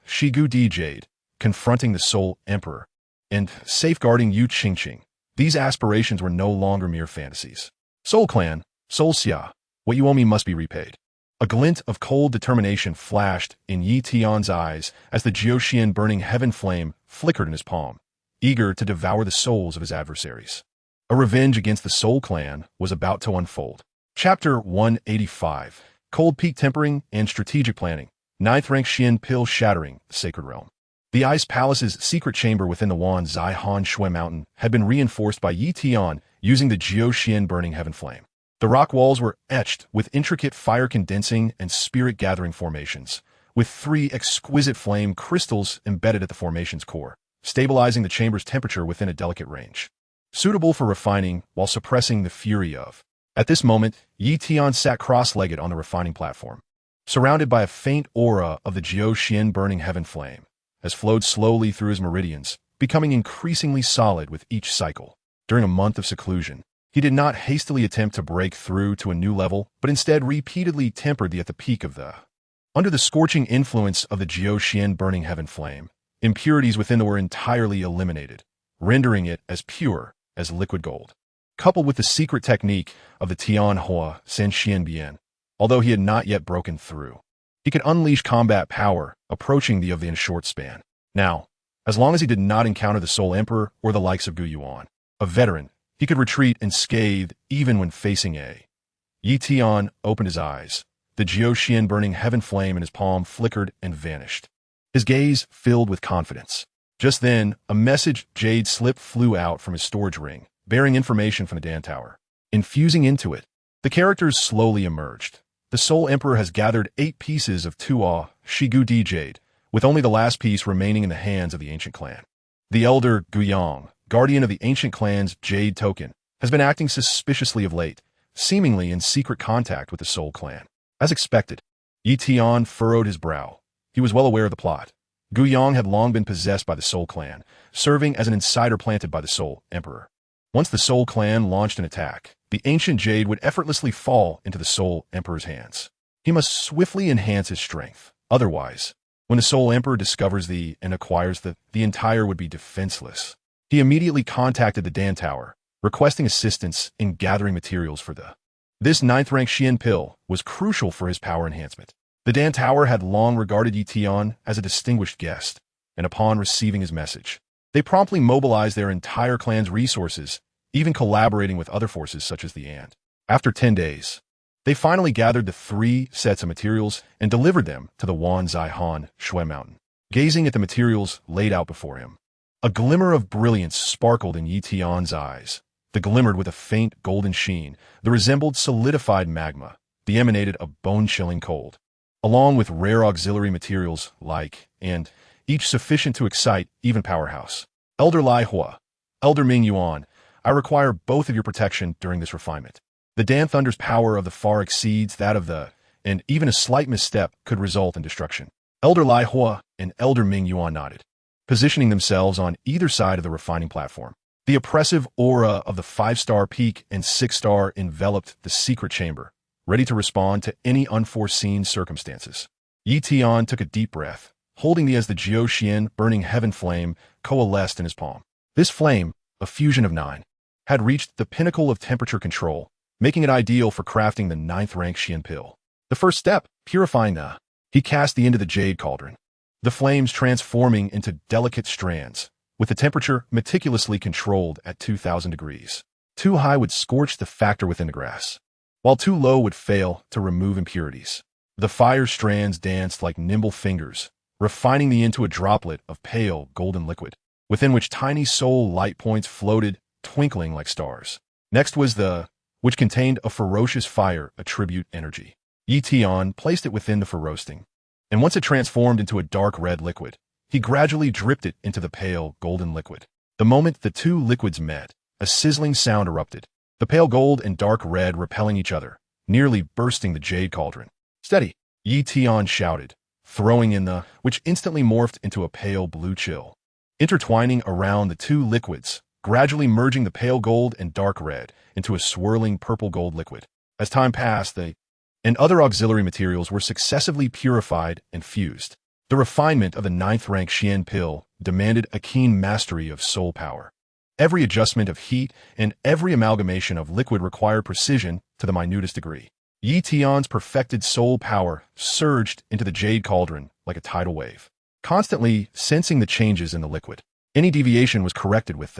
Shigu Di Jade, confronting the Soul Emperor, and safeguarding Yu Qingqing. These aspirations were no longer mere fantasies. Soul Clan, Soul Xia, what you owe me must be repaid. A glint of cold determination flashed in Yi Tian's eyes as the Jiuxian burning heaven flame flickered in his palm, eager to devour the souls of his adversaries. A revenge against the Soul Clan was about to unfold. Chapter 185, Cold Peak Tempering and Strategic Planning, 9th Rank Xian Pill Shattering, the Sacred Realm. The Ice Palace's secret chamber within the Wan Zai Han Shui Mountain had been reinforced by Yi Tian using the Jiuxian burning heaven flame. The rock walls were etched with intricate fire-condensing and spirit-gathering formations, with 3 exquisite flame crystals embedded at the formation's core, stabilizing the chamber's temperature within a delicate range, suitable for refining while suppressing the fury of. At this moment, Yi Tian sat cross-legged on the refining platform, surrounded by a faint aura of the Jiuxian burning heaven flame, as flowed slowly through his meridians, becoming increasingly solid with each cycle. During a month of seclusion, he did not hastily attempt to break through to a new level, but instead repeatedly tempered at the peak of the. Under the scorching influence of the Jiuxian burning heaven flame, impurities within it were entirely eliminated, rendering it as pure as liquid gold. Coupled with the secret technique of the Tian Hua Sen Xian Bian, although he had not yet broken through, he could unleash combat power approaching the of in a short span. Now, as long as he did not encounter the Soul Emperor or the likes of Gu Yuan, a veteran, he could retreat unscathed even when facing a. Yi Tian opened his eyes. The Jiuxian burning heaven flame in his palm flickered and vanished. His gaze filled with confidence. Just then, a message jade slip flew out from his storage ring, bearing information from the Dan Tower. Infusing into it, The characters slowly emerged. The Soul Emperor has gathered 8 pieces of Tuo Shigu Di Jade, with only the last piece remaining in the hands of the ancient clan. The elder Dou Huang, guardian of the ancient clan's Jade token, has been acting suspiciously of late, seemingly in secret contact with the Soul clan. As expected, Tian furrowed his brow. He was well aware of the plot. Dou Huang had long been possessed by the Soul clan, serving as an insider planted by the Soul Emperor. Once the Soul clan launched an attack, the ancient Jade would effortlessly fall into the Soul Emperor's hands. He must swiftly enhance his strength. Otherwise, when the Soul Emperor discovers and acquires the entire would be defenseless. He immediately contacted the Dan Tower, requesting assistance in gathering materials for This 9th rank Xian pill was crucial for his power enhancement. The Dan Tower had long regarded Tian as a distinguished guest, and upon receiving his message, they promptly mobilized their entire clan's resources, even collaborating with other forces such as the Ant. After 10 days, they finally gathered the 3 sets of materials and delivered them to the Wan Zai Han Shui Mountain. Gazing at the materials laid out before him, a glimmer of brilliance sparkled in Tian's eyes. The glimmered with a faint golden sheen, that resembled solidified magma, the emanated a bone-chilling cold, along with rare auxiliary materials and each sufficient to excite even powerhouse. Elder Lai Hua, Elder Ming Yuan, I require both of your protection during this refinement. The Dan Thunder's power of the far exceeds that of and even a slight misstep could result in destruction. Elder Lai Hua and Elder Ming Yuan nodded, positioning themselves on either side of the refining platform. The oppressive aura of the 5-star peak and 6-star enveloped the secret chamber, ready to respond to any unforeseen circumstances. Tian took a deep breath, holding as the Jiao burning heaven flame coalesced in his palm. This flame, a fusion of 9, had reached the pinnacle of temperature control, making it ideal for crafting the 9th rank Xian pill. The first step, purifying he cast into the jade cauldron, the flames transforming into delicate strands, with the temperature meticulously controlled at 2,000 degrees. Too high would scorch the factor within the grass, while too low would fail to remove impurities. The fire strands danced like nimble fingers, refining into a droplet of pale golden liquid, within which tiny soul light points floated, twinkling like stars. Next was which contained a ferocious fire attribute energy. Tian placed it within for roasting, and once it transformed into a dark red liquid, he gradually dripped it into the pale golden liquid. The moment the 2 liquids met, a sizzling sound erupted, the pale gold and dark red repelling each other, nearly bursting the jade cauldron. Steady! Tian shouted, throwing in which instantly morphed into a pale blue chill, intertwining around the 2 liquids, gradually merging the pale gold and dark red into a swirling purple gold liquid. As time passed, and other auxiliary materials were successively purified and fused. The refinement of the 9th rank Xian pill demanded a keen mastery of soul power. Every adjustment of heat and every amalgamation of liquid required precision to the minutest degree. Tian's perfected soul power surged into the jade cauldron like a tidal wave, constantly sensing the changes in the liquid. Any deviation was corrected with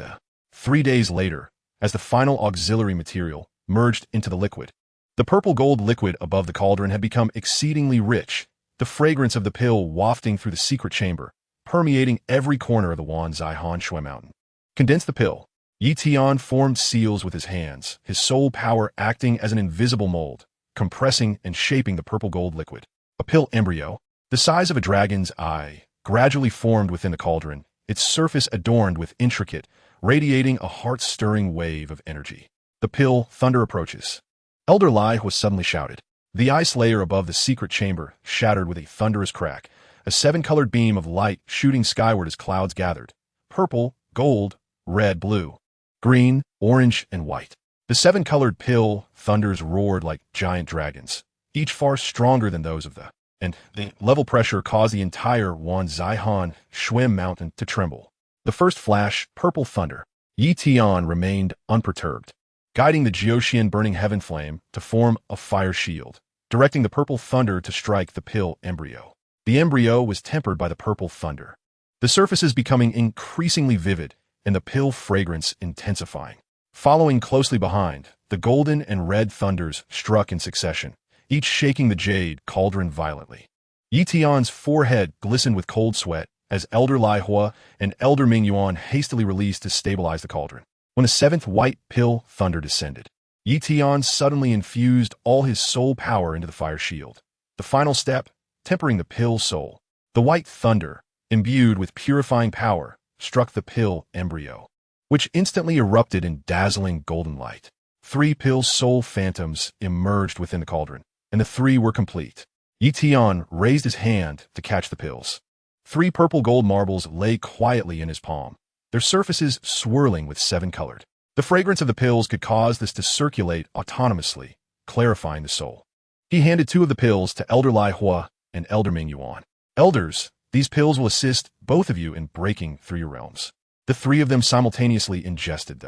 3 days later, as the final auxiliary material merged into the liquid. The purple gold liquid above the cauldron had become exceedingly rich, the fragrance of the pill wafting through the secret chamber, permeating every corner of the Wan Zai Han Shui Mountain. Condense the pill. Tian formed seals with his hands, his soul power acting as an invisible mold, compressing and shaping the purple gold liquid. A pill embryo, the size of a dragon's eye, gradually formed within the cauldron, its surface adorned with intricate, radiating a heart-stirring wave of energy. The pill thunder approaches. Elder Lai was suddenly shouted. The ice layer above the secret chamber shattered with a thunderous crack, a 7-colored beam of light shooting skyward as clouds gathered. Purple, gold, red, blue, green, orange, and white. The 7-colored pill thunders roared like giant dragons, each far stronger than those of and the level pressure caused the entire Wan Zai Han Shui Mountain to tremble. The first flash, purple thunder. Tian remained unperturbed, guiding the Jiao burning heaven flame to form a fire shield, directing the purple thunder to strike the pill embryo. The embryo was tempered by the purple thunder, the surfaces becoming increasingly vivid and the pill fragrance intensifying. Following closely behind, the golden and red thunders struck in succession, each shaking the jade cauldron violently. Tian's forehead glistened with cold sweat as Elder Lai Hua and Elder Ming Yuan hastily released to stabilize the cauldron. When the 7th white pill thunder descended, Yi Tian suddenly infused all his soul power into the fire shield. The final step, tempering the pill soul. The white thunder, imbued with purifying power, struck the pill embryo, which instantly erupted in dazzling golden light. 3 pill soul phantoms emerged within the cauldron, and the 3 were complete. Yi Tian raised his hand to catch the pills. 3 purple gold marbles lay quietly in his palm, their surfaces swirling with 7 colored. The fragrance of the pills could cause this to circulate autonomously, clarifying the soul. He handed 2 of the pills to Elder Lai Hua and Elder Ming Yuan. Elders, these pills will assist both of you in breaking through your realms. The 3 of them simultaneously ingested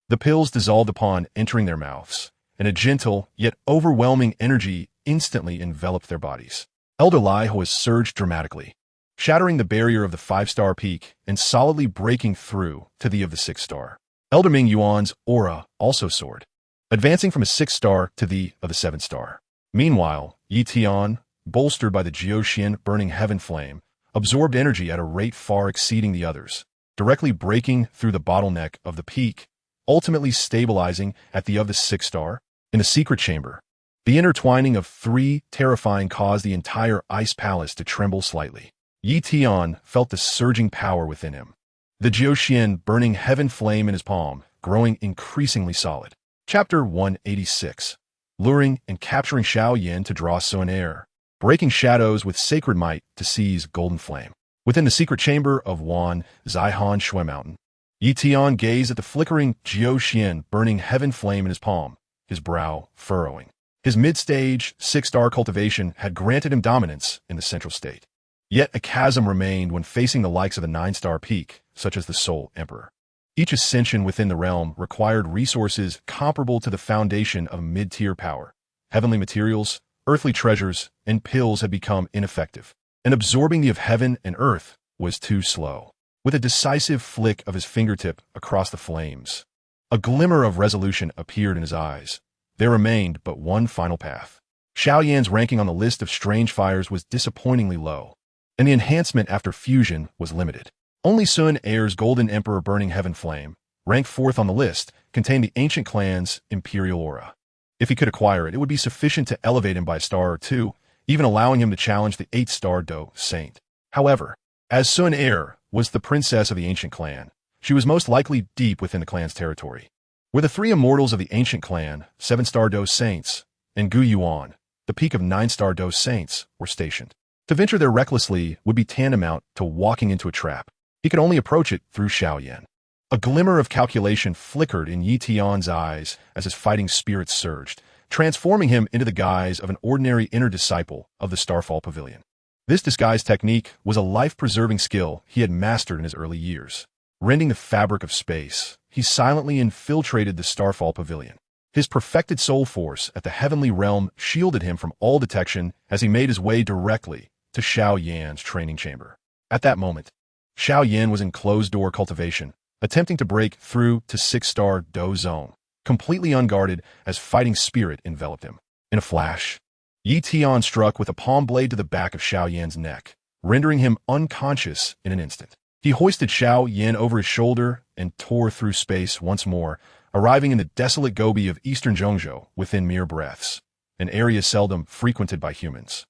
the pills dissolved upon entering their mouths, and a gentle yet overwhelming energy instantly enveloped their bodies. Elder Lai Hua surged dramatically, shattering the barrier of the 5-star peak and solidly breaking through to the of the 6-star. Elder Ming Yuan's aura also soared, advancing from a 6-star to the of the 7-star. Meanwhile, Yi Tian, bolstered by the Jiuxian burning heaven flame, absorbed energy at a rate far exceeding the others, directly breaking through the bottleneck of the peak, ultimately stabilizing at the of the 6-star. In the secret chamber, the intertwining of 3 terrifying caused the entire ice palace to tremble slightly. Yi Tian felt the surging power within him, the Jiuxian burning heaven flame in his palm, growing increasingly solid. Chapter 186. Luring and capturing Xiao Yan to draw Sun air, breaking shadows with sacred might to seize golden flame. Within the secret chamber of Wan Zaihan Shui Mountain, Yi Tian gazed at the flickering Jiuxian burning heaven flame in his palm, his brow furrowing. His mid-stage, 6-star cultivation had granted him dominance in the central state. Yet a chasm remained when facing the likes of the 9-star peak, such as the Soul Emperor. Each ascension within the realm required resources comparable to the foundation of mid-tier power. Heavenly materials, earthly treasures, and pills had become ineffective, and absorbing the of heaven and earth was too slow. With a decisive flick of his fingertip across the flames, a glimmer of resolution appeared in his eyes. There remained but one final path. Xiao Yan's ranking on the list of strange fires was disappointingly low, and the enhancement after fusion was limited. Only Sun Air's Golden Emperor Burning Heaven Flame, ranked 4th on the list, contained the ancient clan's imperial aura. If he could acquire it, it would be sufficient to elevate him by a star or 2, even allowing him to challenge the 8-star Dou Saint. However, as Sun Air was the princess of the ancient clan, she was most likely deep within the clan's territory, where the 3 immortals of the ancient clan, 7-star Dou Saints, and Gu Yuan, the peak of 9-star Dou Saints, were stationed. To venture there recklessly would be tantamount to walking into a trap. He could only approach it through Xiao Yan. A glimmer of calculation flickered in Yi Tian's eyes as his fighting spirit surged, transforming him into the guise of an ordinary inner disciple of the Starfall Pavilion. This disguise technique was a life-preserving skill he had mastered in his early years. Rending the fabric of space, he silently infiltrated the Starfall Pavilion. His perfected soul force at the heavenly realm shielded him from all detection as he made his way directly to Xiao Yan's training chamber. At that moment, Xiao Yan was in closed-door cultivation, attempting to break through to 6-star Dou Zone, completely unguarded as fighting spirit enveloped him. In a flash, Yi Tian struck with a palm blade to the back of Xiao Yan's neck, rendering him unconscious in an instant. He hoisted Xiao Yan over his shoulder and tore through space once more, arriving in the desolate Gobi of eastern Zhongzhou within mere breaths, an area seldom frequented by humans.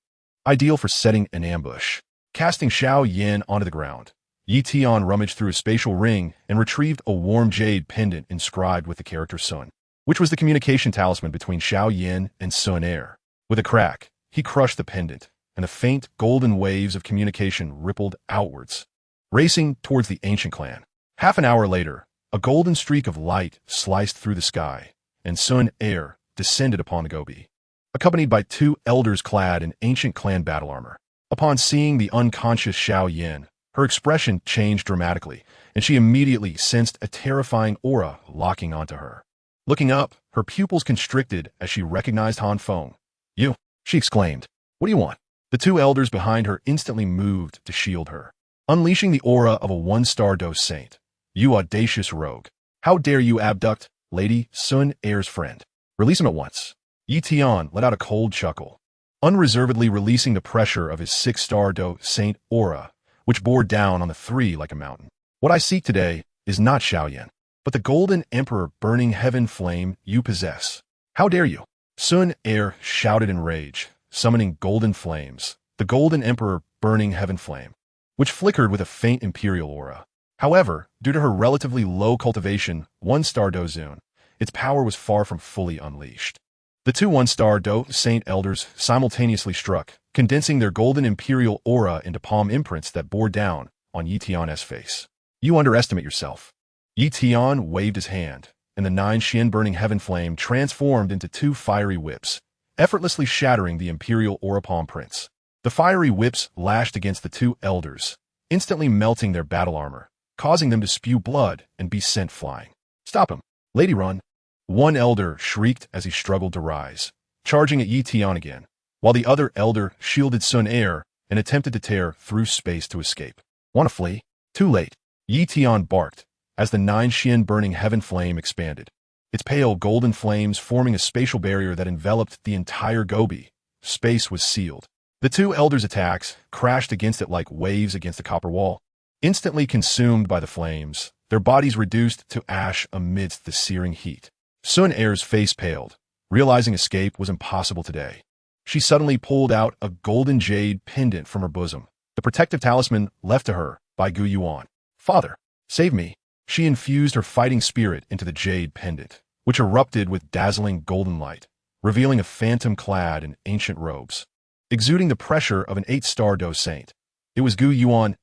Ideal for setting an ambush. Casting Xiao Yan onto the ground, Yi Tian rummaged through a spatial ring and retrieved a warm jade pendant inscribed with the character Sun, which was the communication talisman between Xiao Yan and Sun Air. With a crack, he crushed the pendant, and the faint golden waves of communication rippled outwards, racing towards the ancient clan. Half an hour later, a golden streak of light sliced through the sky, and Sun Air descended upon the Gobi, accompanied by 2 elders clad in ancient clan battle armor. Upon seeing the unconscious Xiao Yan, her expression changed dramatically, and she immediately sensed a terrifying aura locking onto her. Looking up, her pupils constricted as she recognized Han Feng. "You," she exclaimed. "What do you want?" The 2 elders behind her instantly moved to shield her, unleashing the aura of a 1-star Dou Saint. "You audacious rogue. How dare you abduct Lady Sun Air's friend? Release him at once." Yi Tian let out a cold chuckle, unreservedly releasing the pressure of his 6-star Dou Saint aura, which bore down on the 3 like a mountain. "What I seek today is not Xiao Yan, but the Golden Emperor Burning Heaven Flame you possess." How dare you? Sun Er shouted in rage, summoning golden flames, the golden emperor burning heaven flame, which flickered with a faint imperial aura. However, due to her relatively low cultivation, 1-star Dou Zun, its power was far from fully unleashed. The two 1-star Dou Saint elders simultaneously struck, condensing their golden imperial aura into palm imprints that bore down on Yi Tian's face. You underestimate yourself. Yi Tian waved his hand, and the 9 Xian burning heaven flame transformed into 2 fiery whips, effortlessly shattering the imperial aura palm prints. The fiery whips lashed against the 2 elders, instantly melting their battle armor, causing them to spew blood and be sent flying. Stop him, Lady Run! One elder shrieked as he struggled to rise, charging at Yi Tian again, while the other elder shielded Sun Er and attempted to tear through space to escape. Want to flee? Too late. Yi Tian barked, as the 9 Xian burning heaven flame expanded, its pale golden flames forming a spatial barrier that enveloped the entire Gobi. Space was sealed. The 2 elders' attacks crashed against it like waves against a copper wall. Instantly consumed by the flames, their bodies reduced to ash amidst the searing heat. Sun Er's face paled, realizing escape was impossible today. She suddenly pulled out a golden jade pendant from her bosom, the protective talisman left to her by Gu Yuan. Father, save me. She infused her fighting spirit into the jade pendant, which erupted with dazzling golden light, revealing a phantom clad in ancient robes. Exuding the pressure of an 8-star Dou Saint, it was Gu Yuan's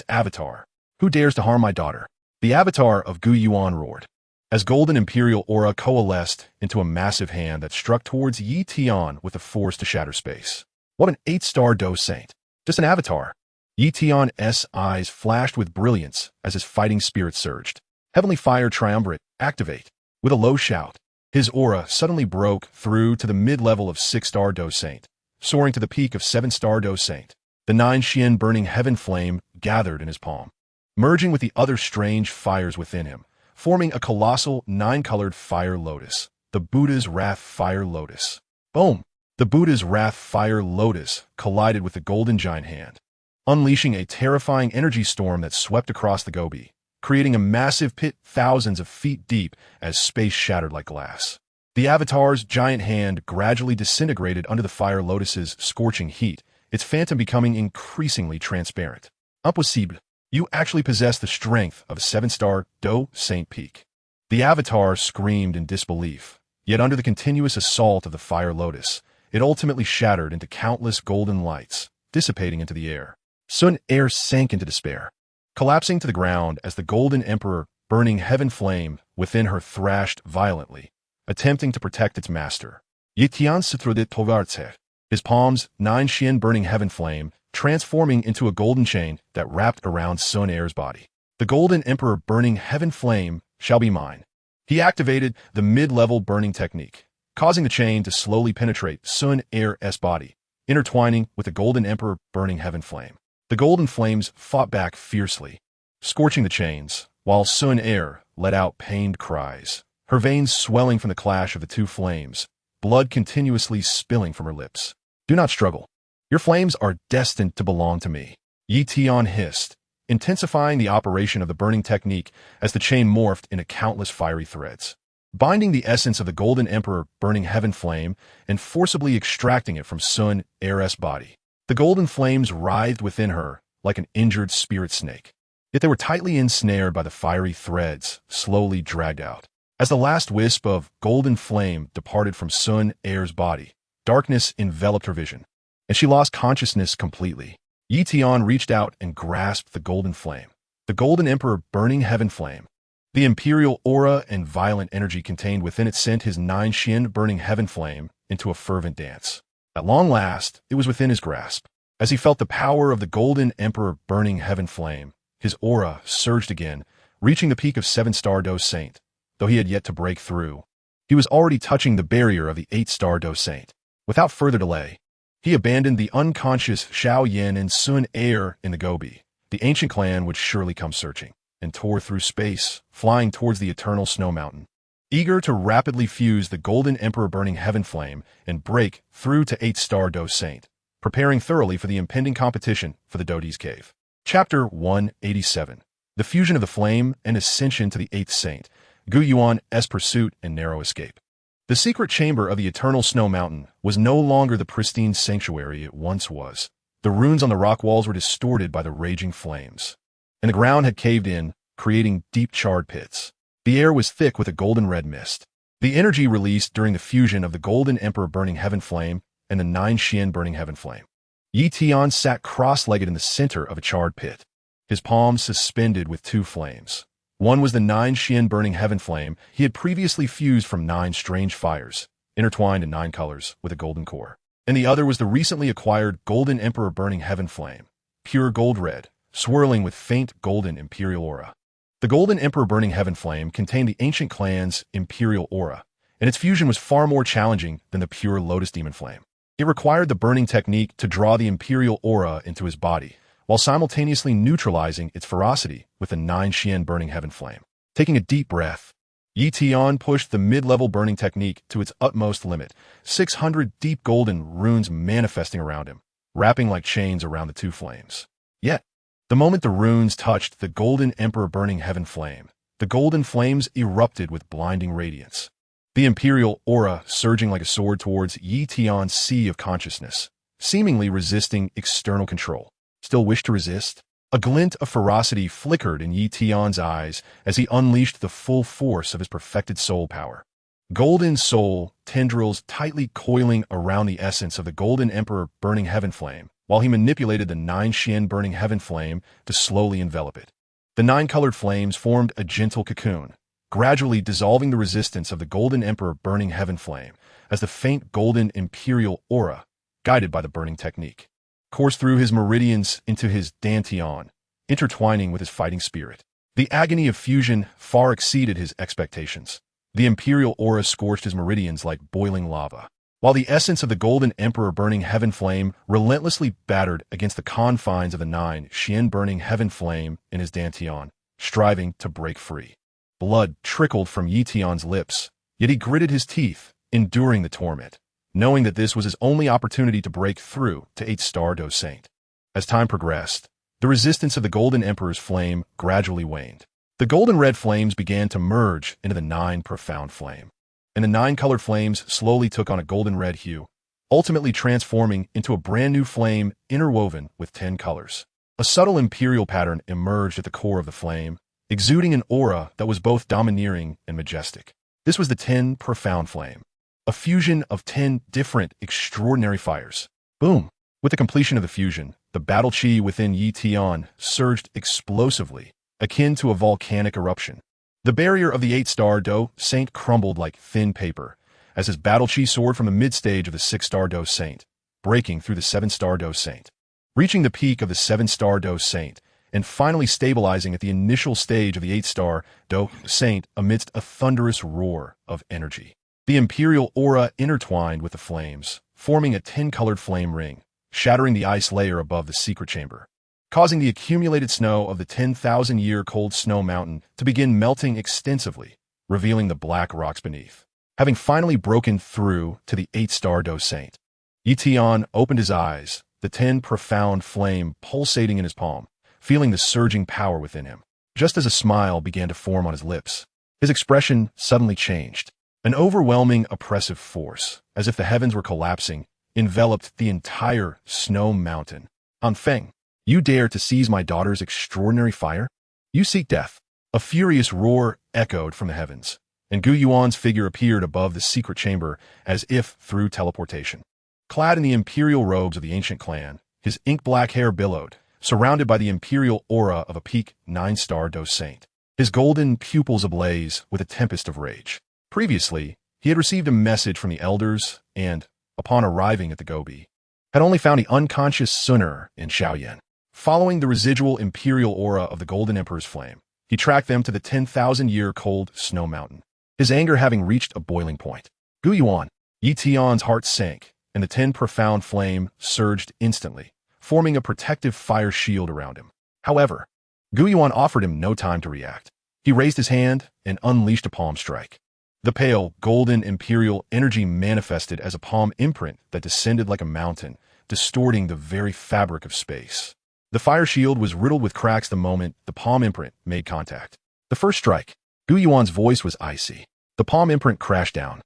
avatar. Who dares to harm my daughter? The avatar of Gu Yuan roared, as golden imperial aura coalesced into a massive hand that struck towards Yi Tian with the force to shatter space. What an 8-star Dou Saint! Just an avatar. Yi Tian's eyes flashed with brilliance as his fighting spirit surged. Heavenly Fire Triumvirate, activate! With a low shout, his aura suddenly broke through to the mid-level of 6-star Dou Saint, soaring to the peak of 7-star Dou Saint. The 9 Xian burning heaven flame gathered in his palm, merging with the other strange fires within him, forming a colossal 9-colored fire lotus, the Buddha's Wrath Fire Lotus. Boom! The Buddha's Wrath Fire Lotus collided with the golden giant hand, unleashing a terrifying energy storm that swept across the Gobi, creating a massive pit thousands of feet deep as space shattered like glass. The avatar's giant hand gradually disintegrated under the fire lotus's scorching heat, its phantom becoming increasingly transparent. Impossible. You actually possess the strength of a 7-star Dou Saint peak. The avatar screamed in disbelief, yet under the continuous assault of the fire lotus, it ultimately shattered into countless golden lights, dissipating into the air. Sun Er sank into despair, collapsing to the ground as the golden emperor burning heaven flame within her thrashed violently, attempting to protect its master. Yi Tian sutrudit tovartse, his palms 9 Xian burning heaven flame, transforming into a golden chain that wrapped around Sun Er's body. The golden emperor burning heaven flame shall be mine. He activated the mid-level burning technique, causing the chain to slowly penetrate Sun Er's body, intertwining with the golden emperor burning heaven flame. The golden flames fought back fiercely, scorching the chains, while Sun Er let out pained cries, her veins swelling from the clash of the 2 flames, blood continuously spilling from her lips. Do not struggle. Your flames are destined to belong to me. Yi Tian hissed, intensifying the operation of the burning technique as the chain morphed into countless fiery threads, binding the essence of the golden emperor burning heaven flame and forcibly extracting it from Sun Er's body. The golden flames writhed within her like an injured spirit snake, yet they were tightly ensnared by the fiery threads, slowly dragged out. As the last wisp of golden flame departed from Sun Er's body, darkness enveloped her vision, and she lost consciousness completely. Yi Tian reached out and grasped the golden flame, the golden emperor burning heaven flame. The imperial aura and violent energy contained within it sent his 9 Xian burning heaven flame into a fervent dance. At long last, it was within his grasp. As he felt the power of the golden emperor burning heaven flame, his aura surged again, reaching the peak of 7-star Dou Saint. Though he had yet to break through, he was already touching the barrier of the 8-star Dou Saint. Without further delay, he abandoned the unconscious Xiao Yan and Sun Er in the Gobi. The ancient clan would surely come searching, and tore through space, flying towards the eternal snow mountain, eager to rapidly fuse the golden emperor burning heaven flame and break through to 8-star Dou Saint, preparing thoroughly for the impending competition for the Doudi's Cave. Chapter 187. The fusion of the flame and ascension to the 8th saint, Gu Yuan's pursuit and narrow escape. The secret chamber of the eternal snow mountain was no longer the pristine sanctuary it once was. The runes on the rock walls were distorted by the raging flames, and the ground had caved in, creating deep charred pits. The air was thick with a golden-red mist. The energy released during the fusion of the Golden Emperor burning heaven flame and the 9 Xian burning heaven flame. Yi Tian sat cross-legged in the center of a charred pit, his palms suspended with 2 flames. One was the 9 Xian burning heaven flame he had previously fused from 9 strange fires, intertwined in 9 colors with a golden core. And the other was the recently acquired Golden Emperor burning heaven flame, pure gold red, swirling with faint golden imperial aura. The Golden Emperor burning heaven flame contained the ancient clan's imperial aura, and its fusion was far more challenging than the pure lotus demon flame. It required the burning technique to draw the imperial aura into his body, while simultaneously neutralizing its ferocity with the 9 Xian burning heaven flame. Taking a deep breath, Yi Tian pushed the mid-level burning technique to its utmost limit, 600 deep golden runes manifesting around him, wrapping like chains around the 2 flames. Yet, the moment the runes touched the Golden Emperor burning heaven flame, the golden flames erupted with blinding radiance. The imperial aura surging like a sword towards Yi Tian's sea of consciousness, seemingly resisting external control. Still wish to resist? A glint of ferocity flickered in Yi Tian's eyes as he unleashed the full force of his perfected soul power. Golden soul tendrils tightly coiling around the essence of the Golden Emperor burning heaven flame, while he manipulated the 9 Xian burning heaven flame to slowly envelop it. The 9 colored flames formed a gentle cocoon, gradually dissolving the resistance of the Golden Emperor burning heaven flame as the faint golden imperial aura, guided by the burning technique, coursed through his meridians into his dantian, intertwining with his fighting spirit. The agony of fusion far exceeded his expectations. The imperial aura scorched his meridians like boiling lava, while the essence of the Golden Emperor burning heaven flame relentlessly battered against the confines of the 9 Xian burning heaven flame in his dantian, striving to break free. Blood trickled from Yi Tian's lips, yet he gritted his teeth, enduring the torment, knowing that this was his only opportunity to break through to 8-star Dou Saint. As time progressed, the resistance of the Golden Emperor's flame gradually waned. The golden red flames began to merge into the 9 profound flame, and the 9 colored flames slowly took on a golden red hue, ultimately transforming into a brand new flame interwoven with 10 colors. A subtle imperial pattern emerged at the core of the flame, exuding an aura that was both domineering and majestic. This was the 10 profound flame, a fusion of 10 different extraordinary fires. Boom! With the completion of the fusion, the battle chi within Yi Tian surged explosively, akin to a volcanic eruption. The barrier of the 8-star Dou Saint crumbled like thin paper, as his battle chi soared from the mid-stage of the 6-star Dou Saint, breaking through the 7-star Dou Saint, reaching the peak of the 7-star Dou Saint, and finally stabilizing at the initial stage of the 8-star Dou Saint amidst a thunderous roar of energy. The imperial aura intertwined with the flames, forming a 10-colored flame ring, shattering the ice layer above the secret chamber, causing the accumulated snow of the 10,000-year cold snow mountain to begin melting extensively, revealing the black rocks beneath. Having finally broken through to the 8-star Dou Saint, Yi Tian opened his eyes, the 10 profound flame pulsating in his palm, feeling the surging power within him. Just as a smile began to form on his lips, his expression suddenly changed. An overwhelming, oppressive force, as if the heavens were collapsing, enveloped the entire snow mountain. Han Feng, you dare to seize my daughter's extraordinary fire? You seek death. A furious roar echoed from the heavens, and Gu Yuan's figure appeared above the secret chamber as if through teleportation. Clad in the imperial robes of the ancient clan, his ink-black hair billowed, surrounded by the imperial aura of a peak 9-star Dou Saint, his golden pupils ablaze with a tempest of rage. Previously, he had received a message from the elders and, upon arriving at the Gobi, had only found the unconscious Sun'er in Xiao Yan. Following the residual imperial aura of the Golden Emperor's flame, he tracked them to the 10,000-year cold snow mountain, his anger having reached a boiling point. Gu Yuan, Yi Tian's heart sank, and the 10 profound flame surged instantly, forming a protective fire shield around him. However, Gu Yuan offered him no time to react. He raised his hand and unleashed a palm strike. The pale, golden imperial energy manifested as a palm imprint that descended like a mountain, distorting the very fabric of space. The fire shield was riddled with cracks the moment the palm imprint made contact. The first strike, Gu Yuan's voice was icy. The palm imprint crashed down,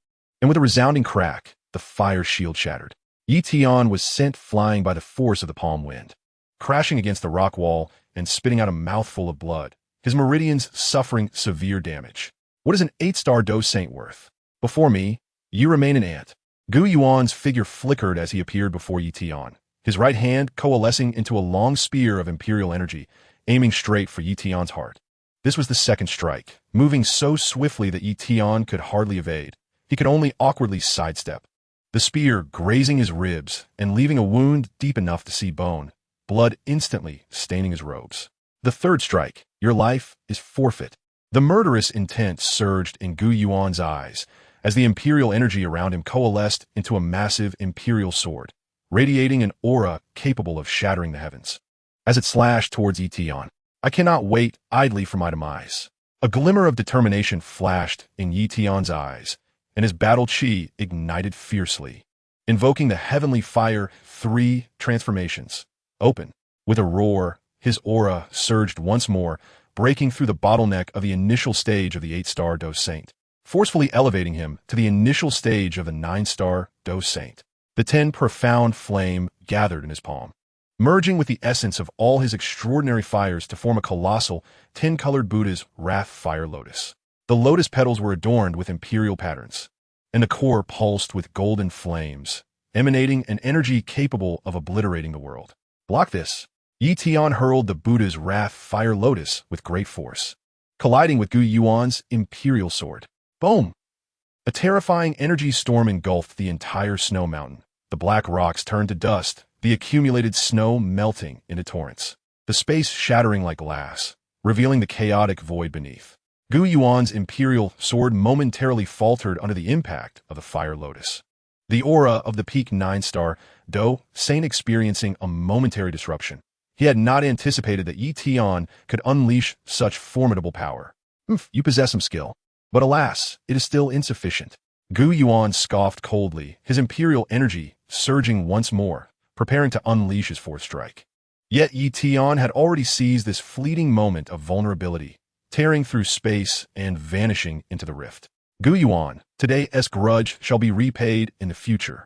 and with a resounding crack, the fire shield shattered. Tian was sent flying by the force of the palm wind, crashing against the rock wall and spitting out a mouthful of blood, his meridians suffering severe damage. What is an 8-star Dou Saint worth? Before me, you remain an ant. Gu Yuan's figure flickered as he appeared before Tian, his right hand coalescing into a long spear of imperial energy, aiming straight for Tian's heart. This was the second strike, moving so swiftly that Tian could hardly evade. He could only awkwardly sidestep, the spear grazing his ribs and leaving a wound deep enough to see bone, blood instantly staining his robes. The third strike, your life is forfeit. The murderous intent surged in Gu Yuan's eyes as the imperial energy around him coalesced into a massive imperial sword, radiating an aura capable of shattering the heavens. As it slashed towards Tian, I cannot wait idly for my demise. A glimmer of determination flashed in Tian's eyes, and his battle chi ignited fiercely. Invoking the heavenly fire, 3 transformations. Open. With a roar, his aura surged once more, breaking through the bottleneck of the initial stage of the 8-star Dou Saint, forcefully elevating him to the initial stage of the 9-star Dou Saint. The 10 profound flame gathered in his palm, merging with the essence of all his extraordinary fires to form a colossal, 10-colored Buddha's wrath fire lotus. The lotus petals were adorned with imperial patterns, and the core pulsed with golden flames, emanating an energy capable of obliterating the world. Block this. Tian hurled the Buddha's wrath fire lotus with great force, colliding with Gu Yuan's imperial sword. Boom! A terrifying energy storm engulfed the entire snow mountain. The black rocks turned to dust, the accumulated snow melting into torrents, the space shattering like glass, revealing the chaotic void beneath. Gu Yuan's imperial sword momentarily faltered under the impact of the fire lotus. The aura of the peak 9-star Dou Saint experiencing a momentary disruption. He had not anticipated that Tian could unleash such formidable power. You possess some skill, but alas, it is still insufficient. Gu Yuan scoffed coldly, his imperial energy surging once more, preparing to unleash his 4th strike. Yet Tian had already seized this fleeting moment of vulnerability, tearing through space and vanishing into the rift. Gu Yuan, today's grudge shall be repaid in the future.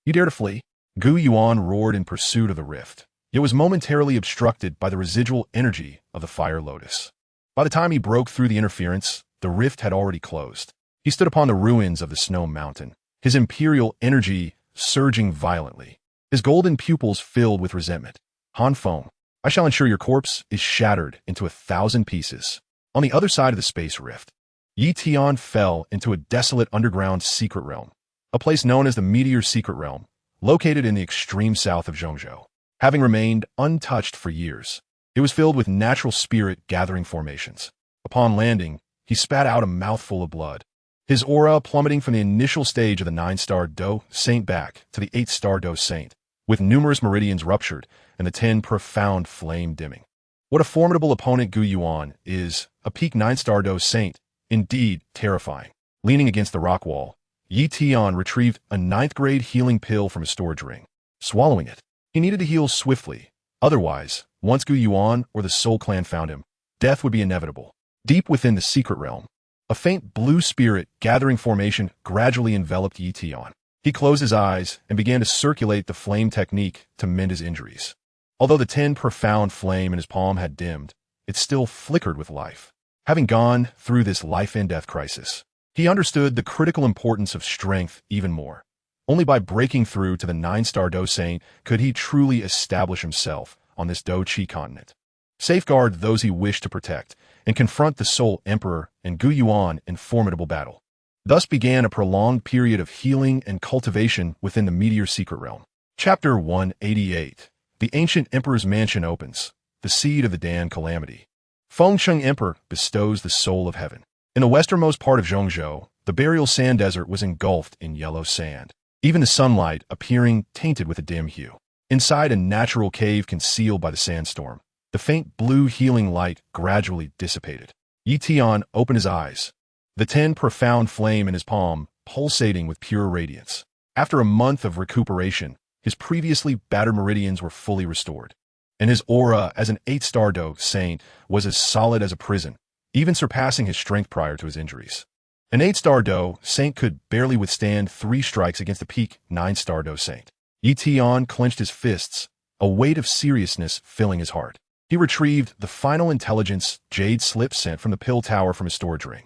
You dare to flee? Gu Yuan roared in pursuit of the rift. It was momentarily obstructed by the residual energy of the fire lotus. By the time he broke through the interference, the rift had already closed. He stood upon the ruins of the snow mountain, his imperial energy surging violently, his golden pupils filled with resentment. Han Feng, I shall ensure your corpse is shattered into 1,000 pieces. On the other side of the space rift, Tian fell into a desolate underground secret realm, a place known as the Meteor Secret Realm, located in the extreme south of Zhongzhou. Having remained untouched for years, it was filled with natural spirit gathering formations. Upon landing, he spat out a mouthful of blood, his aura plummeting from the initial stage of the 9-star Dou Saint back to the 8-star Dou Saint, with numerous meridians ruptured and the 10 profound flame dimming. What a formidable opponent Gu Yuan is, a peak 9-star Dou Saint, indeed terrifying. Leaning against the rock wall, Tian retrieved a 9th-grade healing pill from his storage ring. Swallowing it, he needed to heal swiftly. Otherwise, once Gu Yuan or the Soul Clan found him, death would be inevitable. Deep within the secret realm, a faint blue spirit gathering formation gradually enveloped Tian. He closed his eyes and began to circulate the flame technique to mend his injuries. Although the 10 profound flame in his palm had dimmed, it still flickered with life. Having gone through this life-and-death crisis, he understood the critical importance of strength even more. Only by breaking through to the 9-star Dou Saint could he truly establish himself on this Dou Qi Continent, safeguard those he wished to protect, and confront the Soul Emperor and Gu Yuan in formidable battle. Thus began a prolonged period of healing and cultivation within the Meteor Secret Realm. Chapter 188. The Ancient Emperor's Mansion opens. The Seed of the Dan Calamity. Fengsheng Emperor bestows the soul of heaven. In the westernmost part of Zhongzhou, the burial sand desert was engulfed in yellow sand, even the sunlight appearing tainted with a dim hue. Inside a natural cave concealed by the sandstorm, the faint blue healing light gradually dissipated. Tian opened his eyes, the 10 profound flame in his palm pulsating with pure radiance. After a month of recuperation, his previously battered meridians were fully restored, and his aura as an 8-star Dou Saint was as solid as a prison, even surpassing his strength prior to his injuries. An 8-star Dou Saint could barely withstand 3 strikes against a peak 9-star Dou Saint. Tian clenched his fists, a weight of seriousness filling his heart. He retrieved the final intelligence jade slip sent from the pill tower from his storage ring.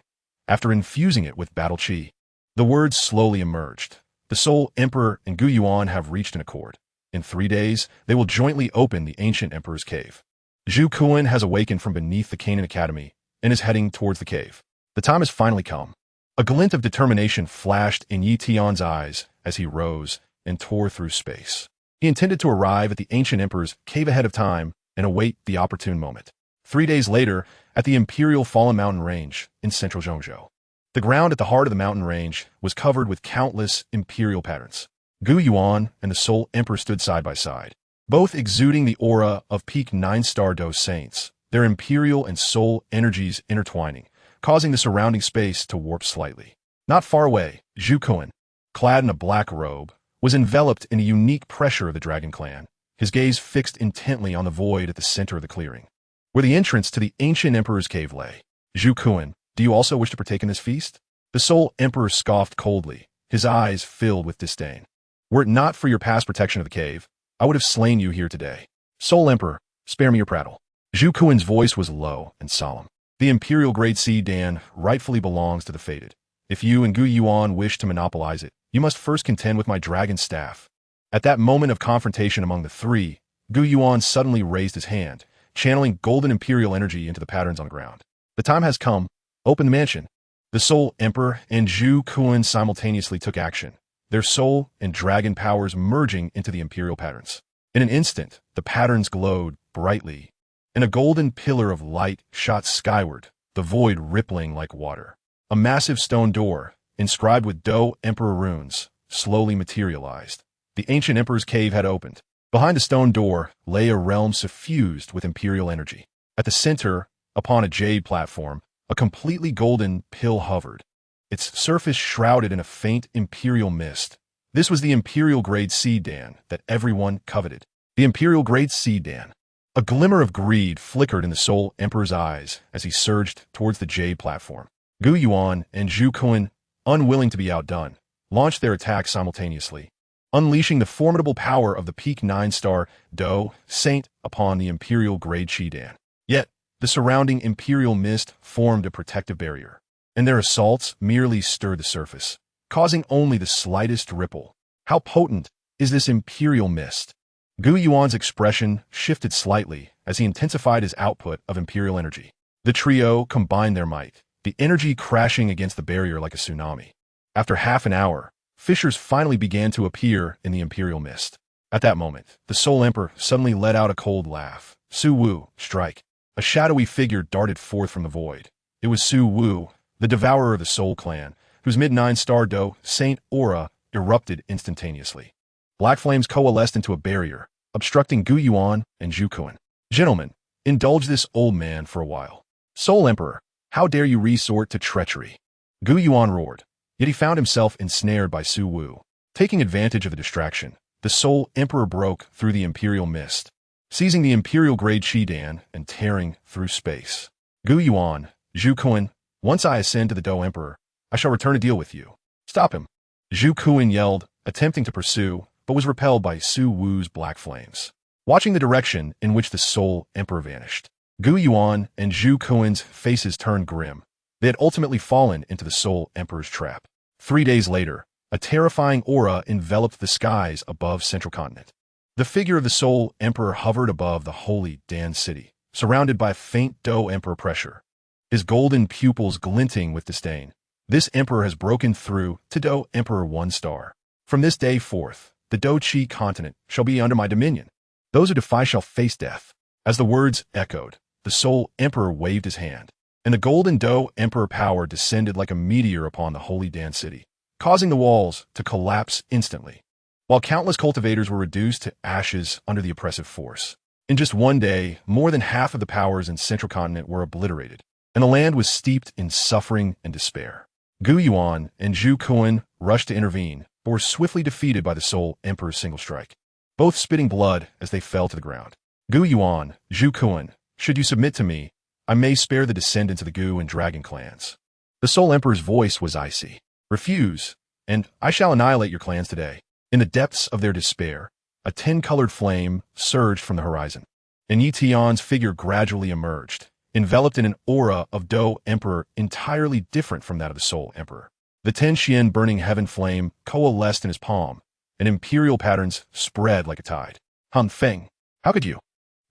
After infusing it with battle qi, the words slowly emerged. The Soul Emperor and Gu Yuan have reached an accord. In 3 days, they will jointly open the ancient emperor's cave. Zhu Kuan has awakened from beneath the Canaan Academy and is heading towards the cave. The time has finally come. A glint of determination flashed in Yi Tian's eyes as he rose and tore through space. He intended to arrive at the ancient emperor's cave ahead of time and await the opportune moment. 3 days later, at the Imperial Fallen Mountain Range in central Zhongzhou. The ground at the heart of the mountain range was covered with countless imperial patterns. Gu Yuan and the Soul Emperor stood side by side, both exuding the aura of peak 9-star Dou Saints, their imperial and soul energies intertwining, causing the surrounding space to warp slightly. Not far away, Zhu Kuan, clad in a black robe, was enveloped in a unique pressure of the Dragon Clan, his gaze fixed intently on the void at the center of the clearing, where the entrance to the ancient emperor's cave lay. Zhu Kuan, do you also wish to partake in this feast? The Soul Emperor scoffed coldly, his eyes filled with disdain. Were it not for your past protection of the cave, I would have slain you here today. Soul Emperor, spare me your prattle. Zhu Kuan's voice was low and solemn. The Imperial Grade C Dan rightfully belongs to the fated. If you and Gu Yuan wish to monopolize it, you must first contend with my dragon staff. At that moment of confrontation among the three, Gu Yuan suddenly raised his hand, channeling golden imperial energy into the patterns on the ground. The time has come. Open the mansion. The Soul Emperor and Zhu Kuan simultaneously took action, their soul and dragon powers merging into the imperial patterns. In an instant, the patterns glowed brightly, and a golden pillar of light shot skyward, the void rippling like water. A massive stone door, inscribed with Dou Emperor runes, slowly materialized. The ancient emperor's cave had opened. Behind the stone door lay a realm suffused with imperial energy. At the center, upon a jade platform, a completely golden pill hovered, its surface shrouded in a faint imperial mist. This was the Imperial Grade C Dan that everyone coveted. The Imperial Grade C Dan. A glimmer of greed flickered in the Soul Emperor's eyes as he surged towards the jade platform. Gu Yuan and Zhu Kuan, unwilling to be outdone, launched their attacks simultaneously, unleashing the formidable power of the peak 9-star Dou Saint upon the Imperial Grade Qi Dan. Yet, the surrounding imperial mist formed a protective barrier, and their assaults merely stirred the surface, causing only the slightest ripple. How potent is this imperial mist? Gu Yuan's expression shifted slightly as he intensified his output of imperial energy. The trio combined their might, the energy crashing against the barrier like a tsunami. After half an hour, fissures finally began to appear in the imperial mist. At that moment, the Soul Emperor suddenly let out a cold laugh. Su Wu, strike. A shadowy figure darted forth from the void. It was Su Wu, the devourer of the Soul Clan, whose mid-9-star Dou Saint aura erupted instantaneously. Black flames coalesced into a barrier, obstructing Gu Yuan and Zhu Kuan. Gentlemen, indulge this old man for a while. Soul Emperor, how dare you resort to treachery? Gu Yuan roared, yet he found himself ensnared by Su Wu. Taking advantage of the distraction, the Soul Emperor broke through the imperial mist, seizing the Imperial Grade Qi Dan and tearing through space. Gu Yuan, Zhu Kuan, once I ascend to the Dou Emperor, I shall return to deal with you. Stop him. Zhu Kuan yelled, attempting to pursue, but was repelled by Su Wu's black flames. Watching the direction in which the Soul Emperor vanished, Gu Yuan and Zhu Kuan's faces turned grim. They had ultimately fallen into the Soul Emperor's trap. 3 days later, a terrifying aura enveloped the skies above Central Continent. The figure of the Soul Emperor hovered above the holy Dan city, surrounded by faint Dou Emperor pressure, his golden pupils glinting with disdain. This emperor has broken through to Dou Emperor 1-star. From this day forth, the Dou Qi Continent shall be under my dominion. Those who defy shall face death. As the words echoed, the Soul Emperor waved his hand, and the golden Dou Emperor power descended like a meteor upon the holy Dan city, causing the walls to collapse instantly, while countless cultivators were reduced to ashes under the oppressive force. In just 1 day, more than half of the powers in Central Continent were obliterated, and the land was steeped in suffering and despair. Gu Yuan and Zhu Kuan rushed to intervene, but were swiftly defeated by the Soul Emperor's single strike, both spitting blood as they fell to the ground. Gu Yuan, Zhu Kuan, should you submit to me, I may spare the descendants of the Gu and Dragon clans. The Soul Emperor's voice was icy. Refuse, and I shall annihilate your clans today. In the depths of their despair, a tin-colored flame surged from the horizon, and Yi Tian's figure gradually emerged, enveloped in an aura of Dou Emperor entirely different from that of the Soul Emperor. The Tian burning heaven flame coalesced in his palm, and imperial patterns spread like a tide. Han Feng, how could you?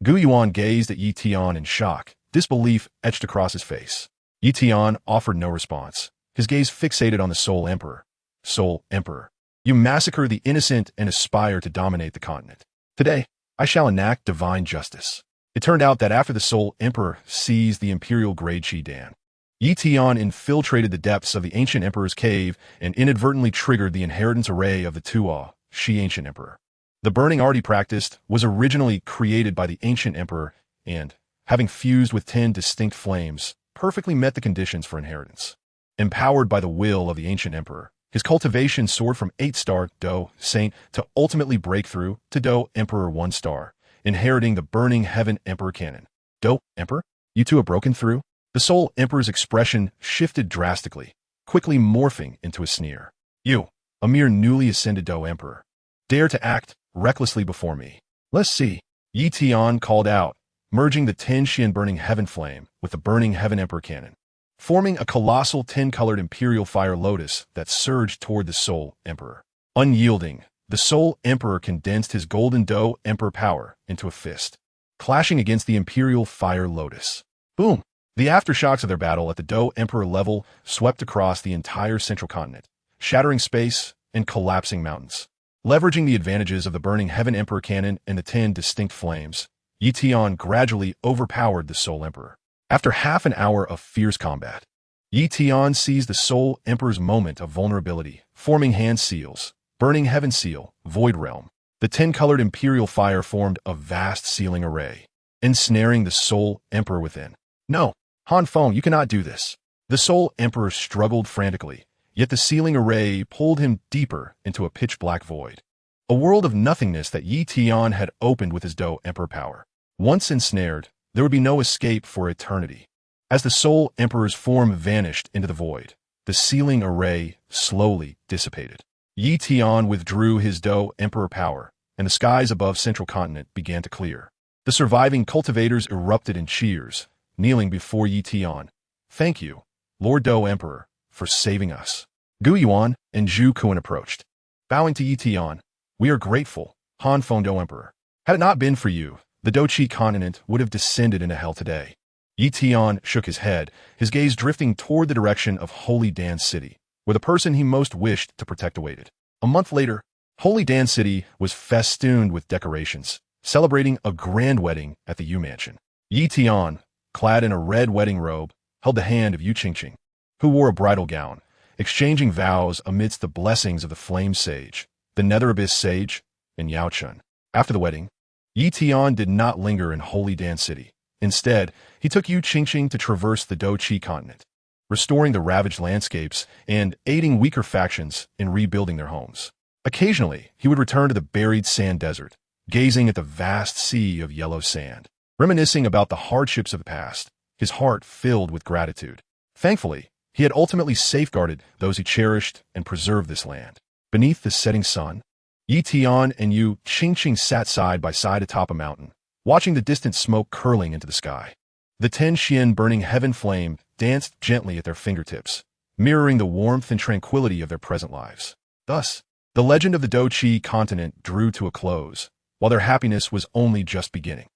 Gu Yuan gazed at Yi Tian in shock, disbelief etched across his face. Yi Tian offered no response, his gaze fixated on the Soul Emperor. Soul Emperor, you massacre the innocent and aspire to dominate the continent. Today, I shall enact divine justice. It turned out that after the Soul Emperor seized the imperial grade Dan, Yi Tian infiltrated the depths of the ancient emperor's cave and inadvertently triggered the inheritance array of the Dou Qi ancient emperor. The burning art he practiced was originally created by the ancient emperor and, having fused with 10 distinct flames, perfectly met the conditions for inheritance. Empowered by the will of the ancient emperor, his cultivation soared from 8-star Dou Saint to ultimately break through to Dou Emperor 1-star, inheriting the burning heaven emperor canon. Dou Emperor? You two have broken through? The Soul Emperor's expression shifted drastically, quickly morphing into a sneer. You, a mere newly ascended Dou Emperor, dare to act recklessly before me. Let's see. Yi Tian called out, merging the Tian burning heaven flame with the burning heaven emperor cannon, forming a colossal tin-colored imperial fire lotus that surged toward the Soul Emperor. Unyielding, the Soul Emperor condensed his golden Dou Emperor power into a fist, clashing against the imperial fire lotus. Boom! The aftershocks of their battle at the Dou Emperor level swept across the entire central continent, shattering space and collapsing mountains. Leveraging the advantages of the burning heaven emperor cannon and the 10 distinct flames, Yi Tian gradually overpowered the Soul Emperor. After half an hour of fierce combat, Yi Tian seized the Soul Emperor's moment of vulnerability, forming hand seals, burning heaven seal, void realm. The 10-colored imperial fire formed a vast sealing array, ensnaring the Soul Emperor within. No, Han Feng, you cannot do this. The Soul Emperor struggled frantically, yet the sealing array pulled him deeper into a pitch-black void. A world of nothingness that Yi Tian had opened with his Dou Emperor power. Once ensnared, there would be no escape for eternity. As the Soul Emperor's form vanished into the void, the sealing array slowly dissipated. Yi Tian withdrew his Dou Emperor power, and the skies above Central Continent began to clear. The surviving cultivators erupted in cheers, kneeling before Yi Tian. Thank you, Lord Dou Emperor, for saving us. Gu Yuan and Zhu Kuan approached. Bowing to Yi Tian, we are grateful, Han Feng Dou Emperor. Had it not been for you, the Dou Qi Continent would have descended into hell today. Yi Tian shook his head, his gaze drifting toward the direction of Holy Dan City, where the person he most wished to protect awaited. A month later, Holy Dan City was festooned with decorations, celebrating a grand wedding at the Yu Mansion. Yi Tian, clad in a red wedding robe, held the hand of Yu Qingqing, who wore a bridal gown, exchanging vows amidst the blessings of the Flame Sage, the Nether Abyss Sage, and Yao Chun. After the wedding, Yi Tian did not linger in Holy Dan City. Instead, he took Yu Qingqing to traverse the Dou Qi Continent, restoring the ravaged landscapes and aiding weaker factions in rebuilding their homes. Occasionally, he would return to the buried sand desert, gazing at the vast sea of yellow sand, reminiscing about the hardships of the past, his heart filled with gratitude. Thankfully, he had ultimately safeguarded those he cherished and preserved this land. Beneath the setting sun, Yi Tian and Yu Qingqing sat side by side atop a mountain, watching the distant smoke curling into the sky. The Tian burning heaven flame danced gently at their fingertips, mirroring the warmth and tranquility of their present lives. Thus, the legend of the Dou Qi Continent drew to a close, while their happiness was only just beginning.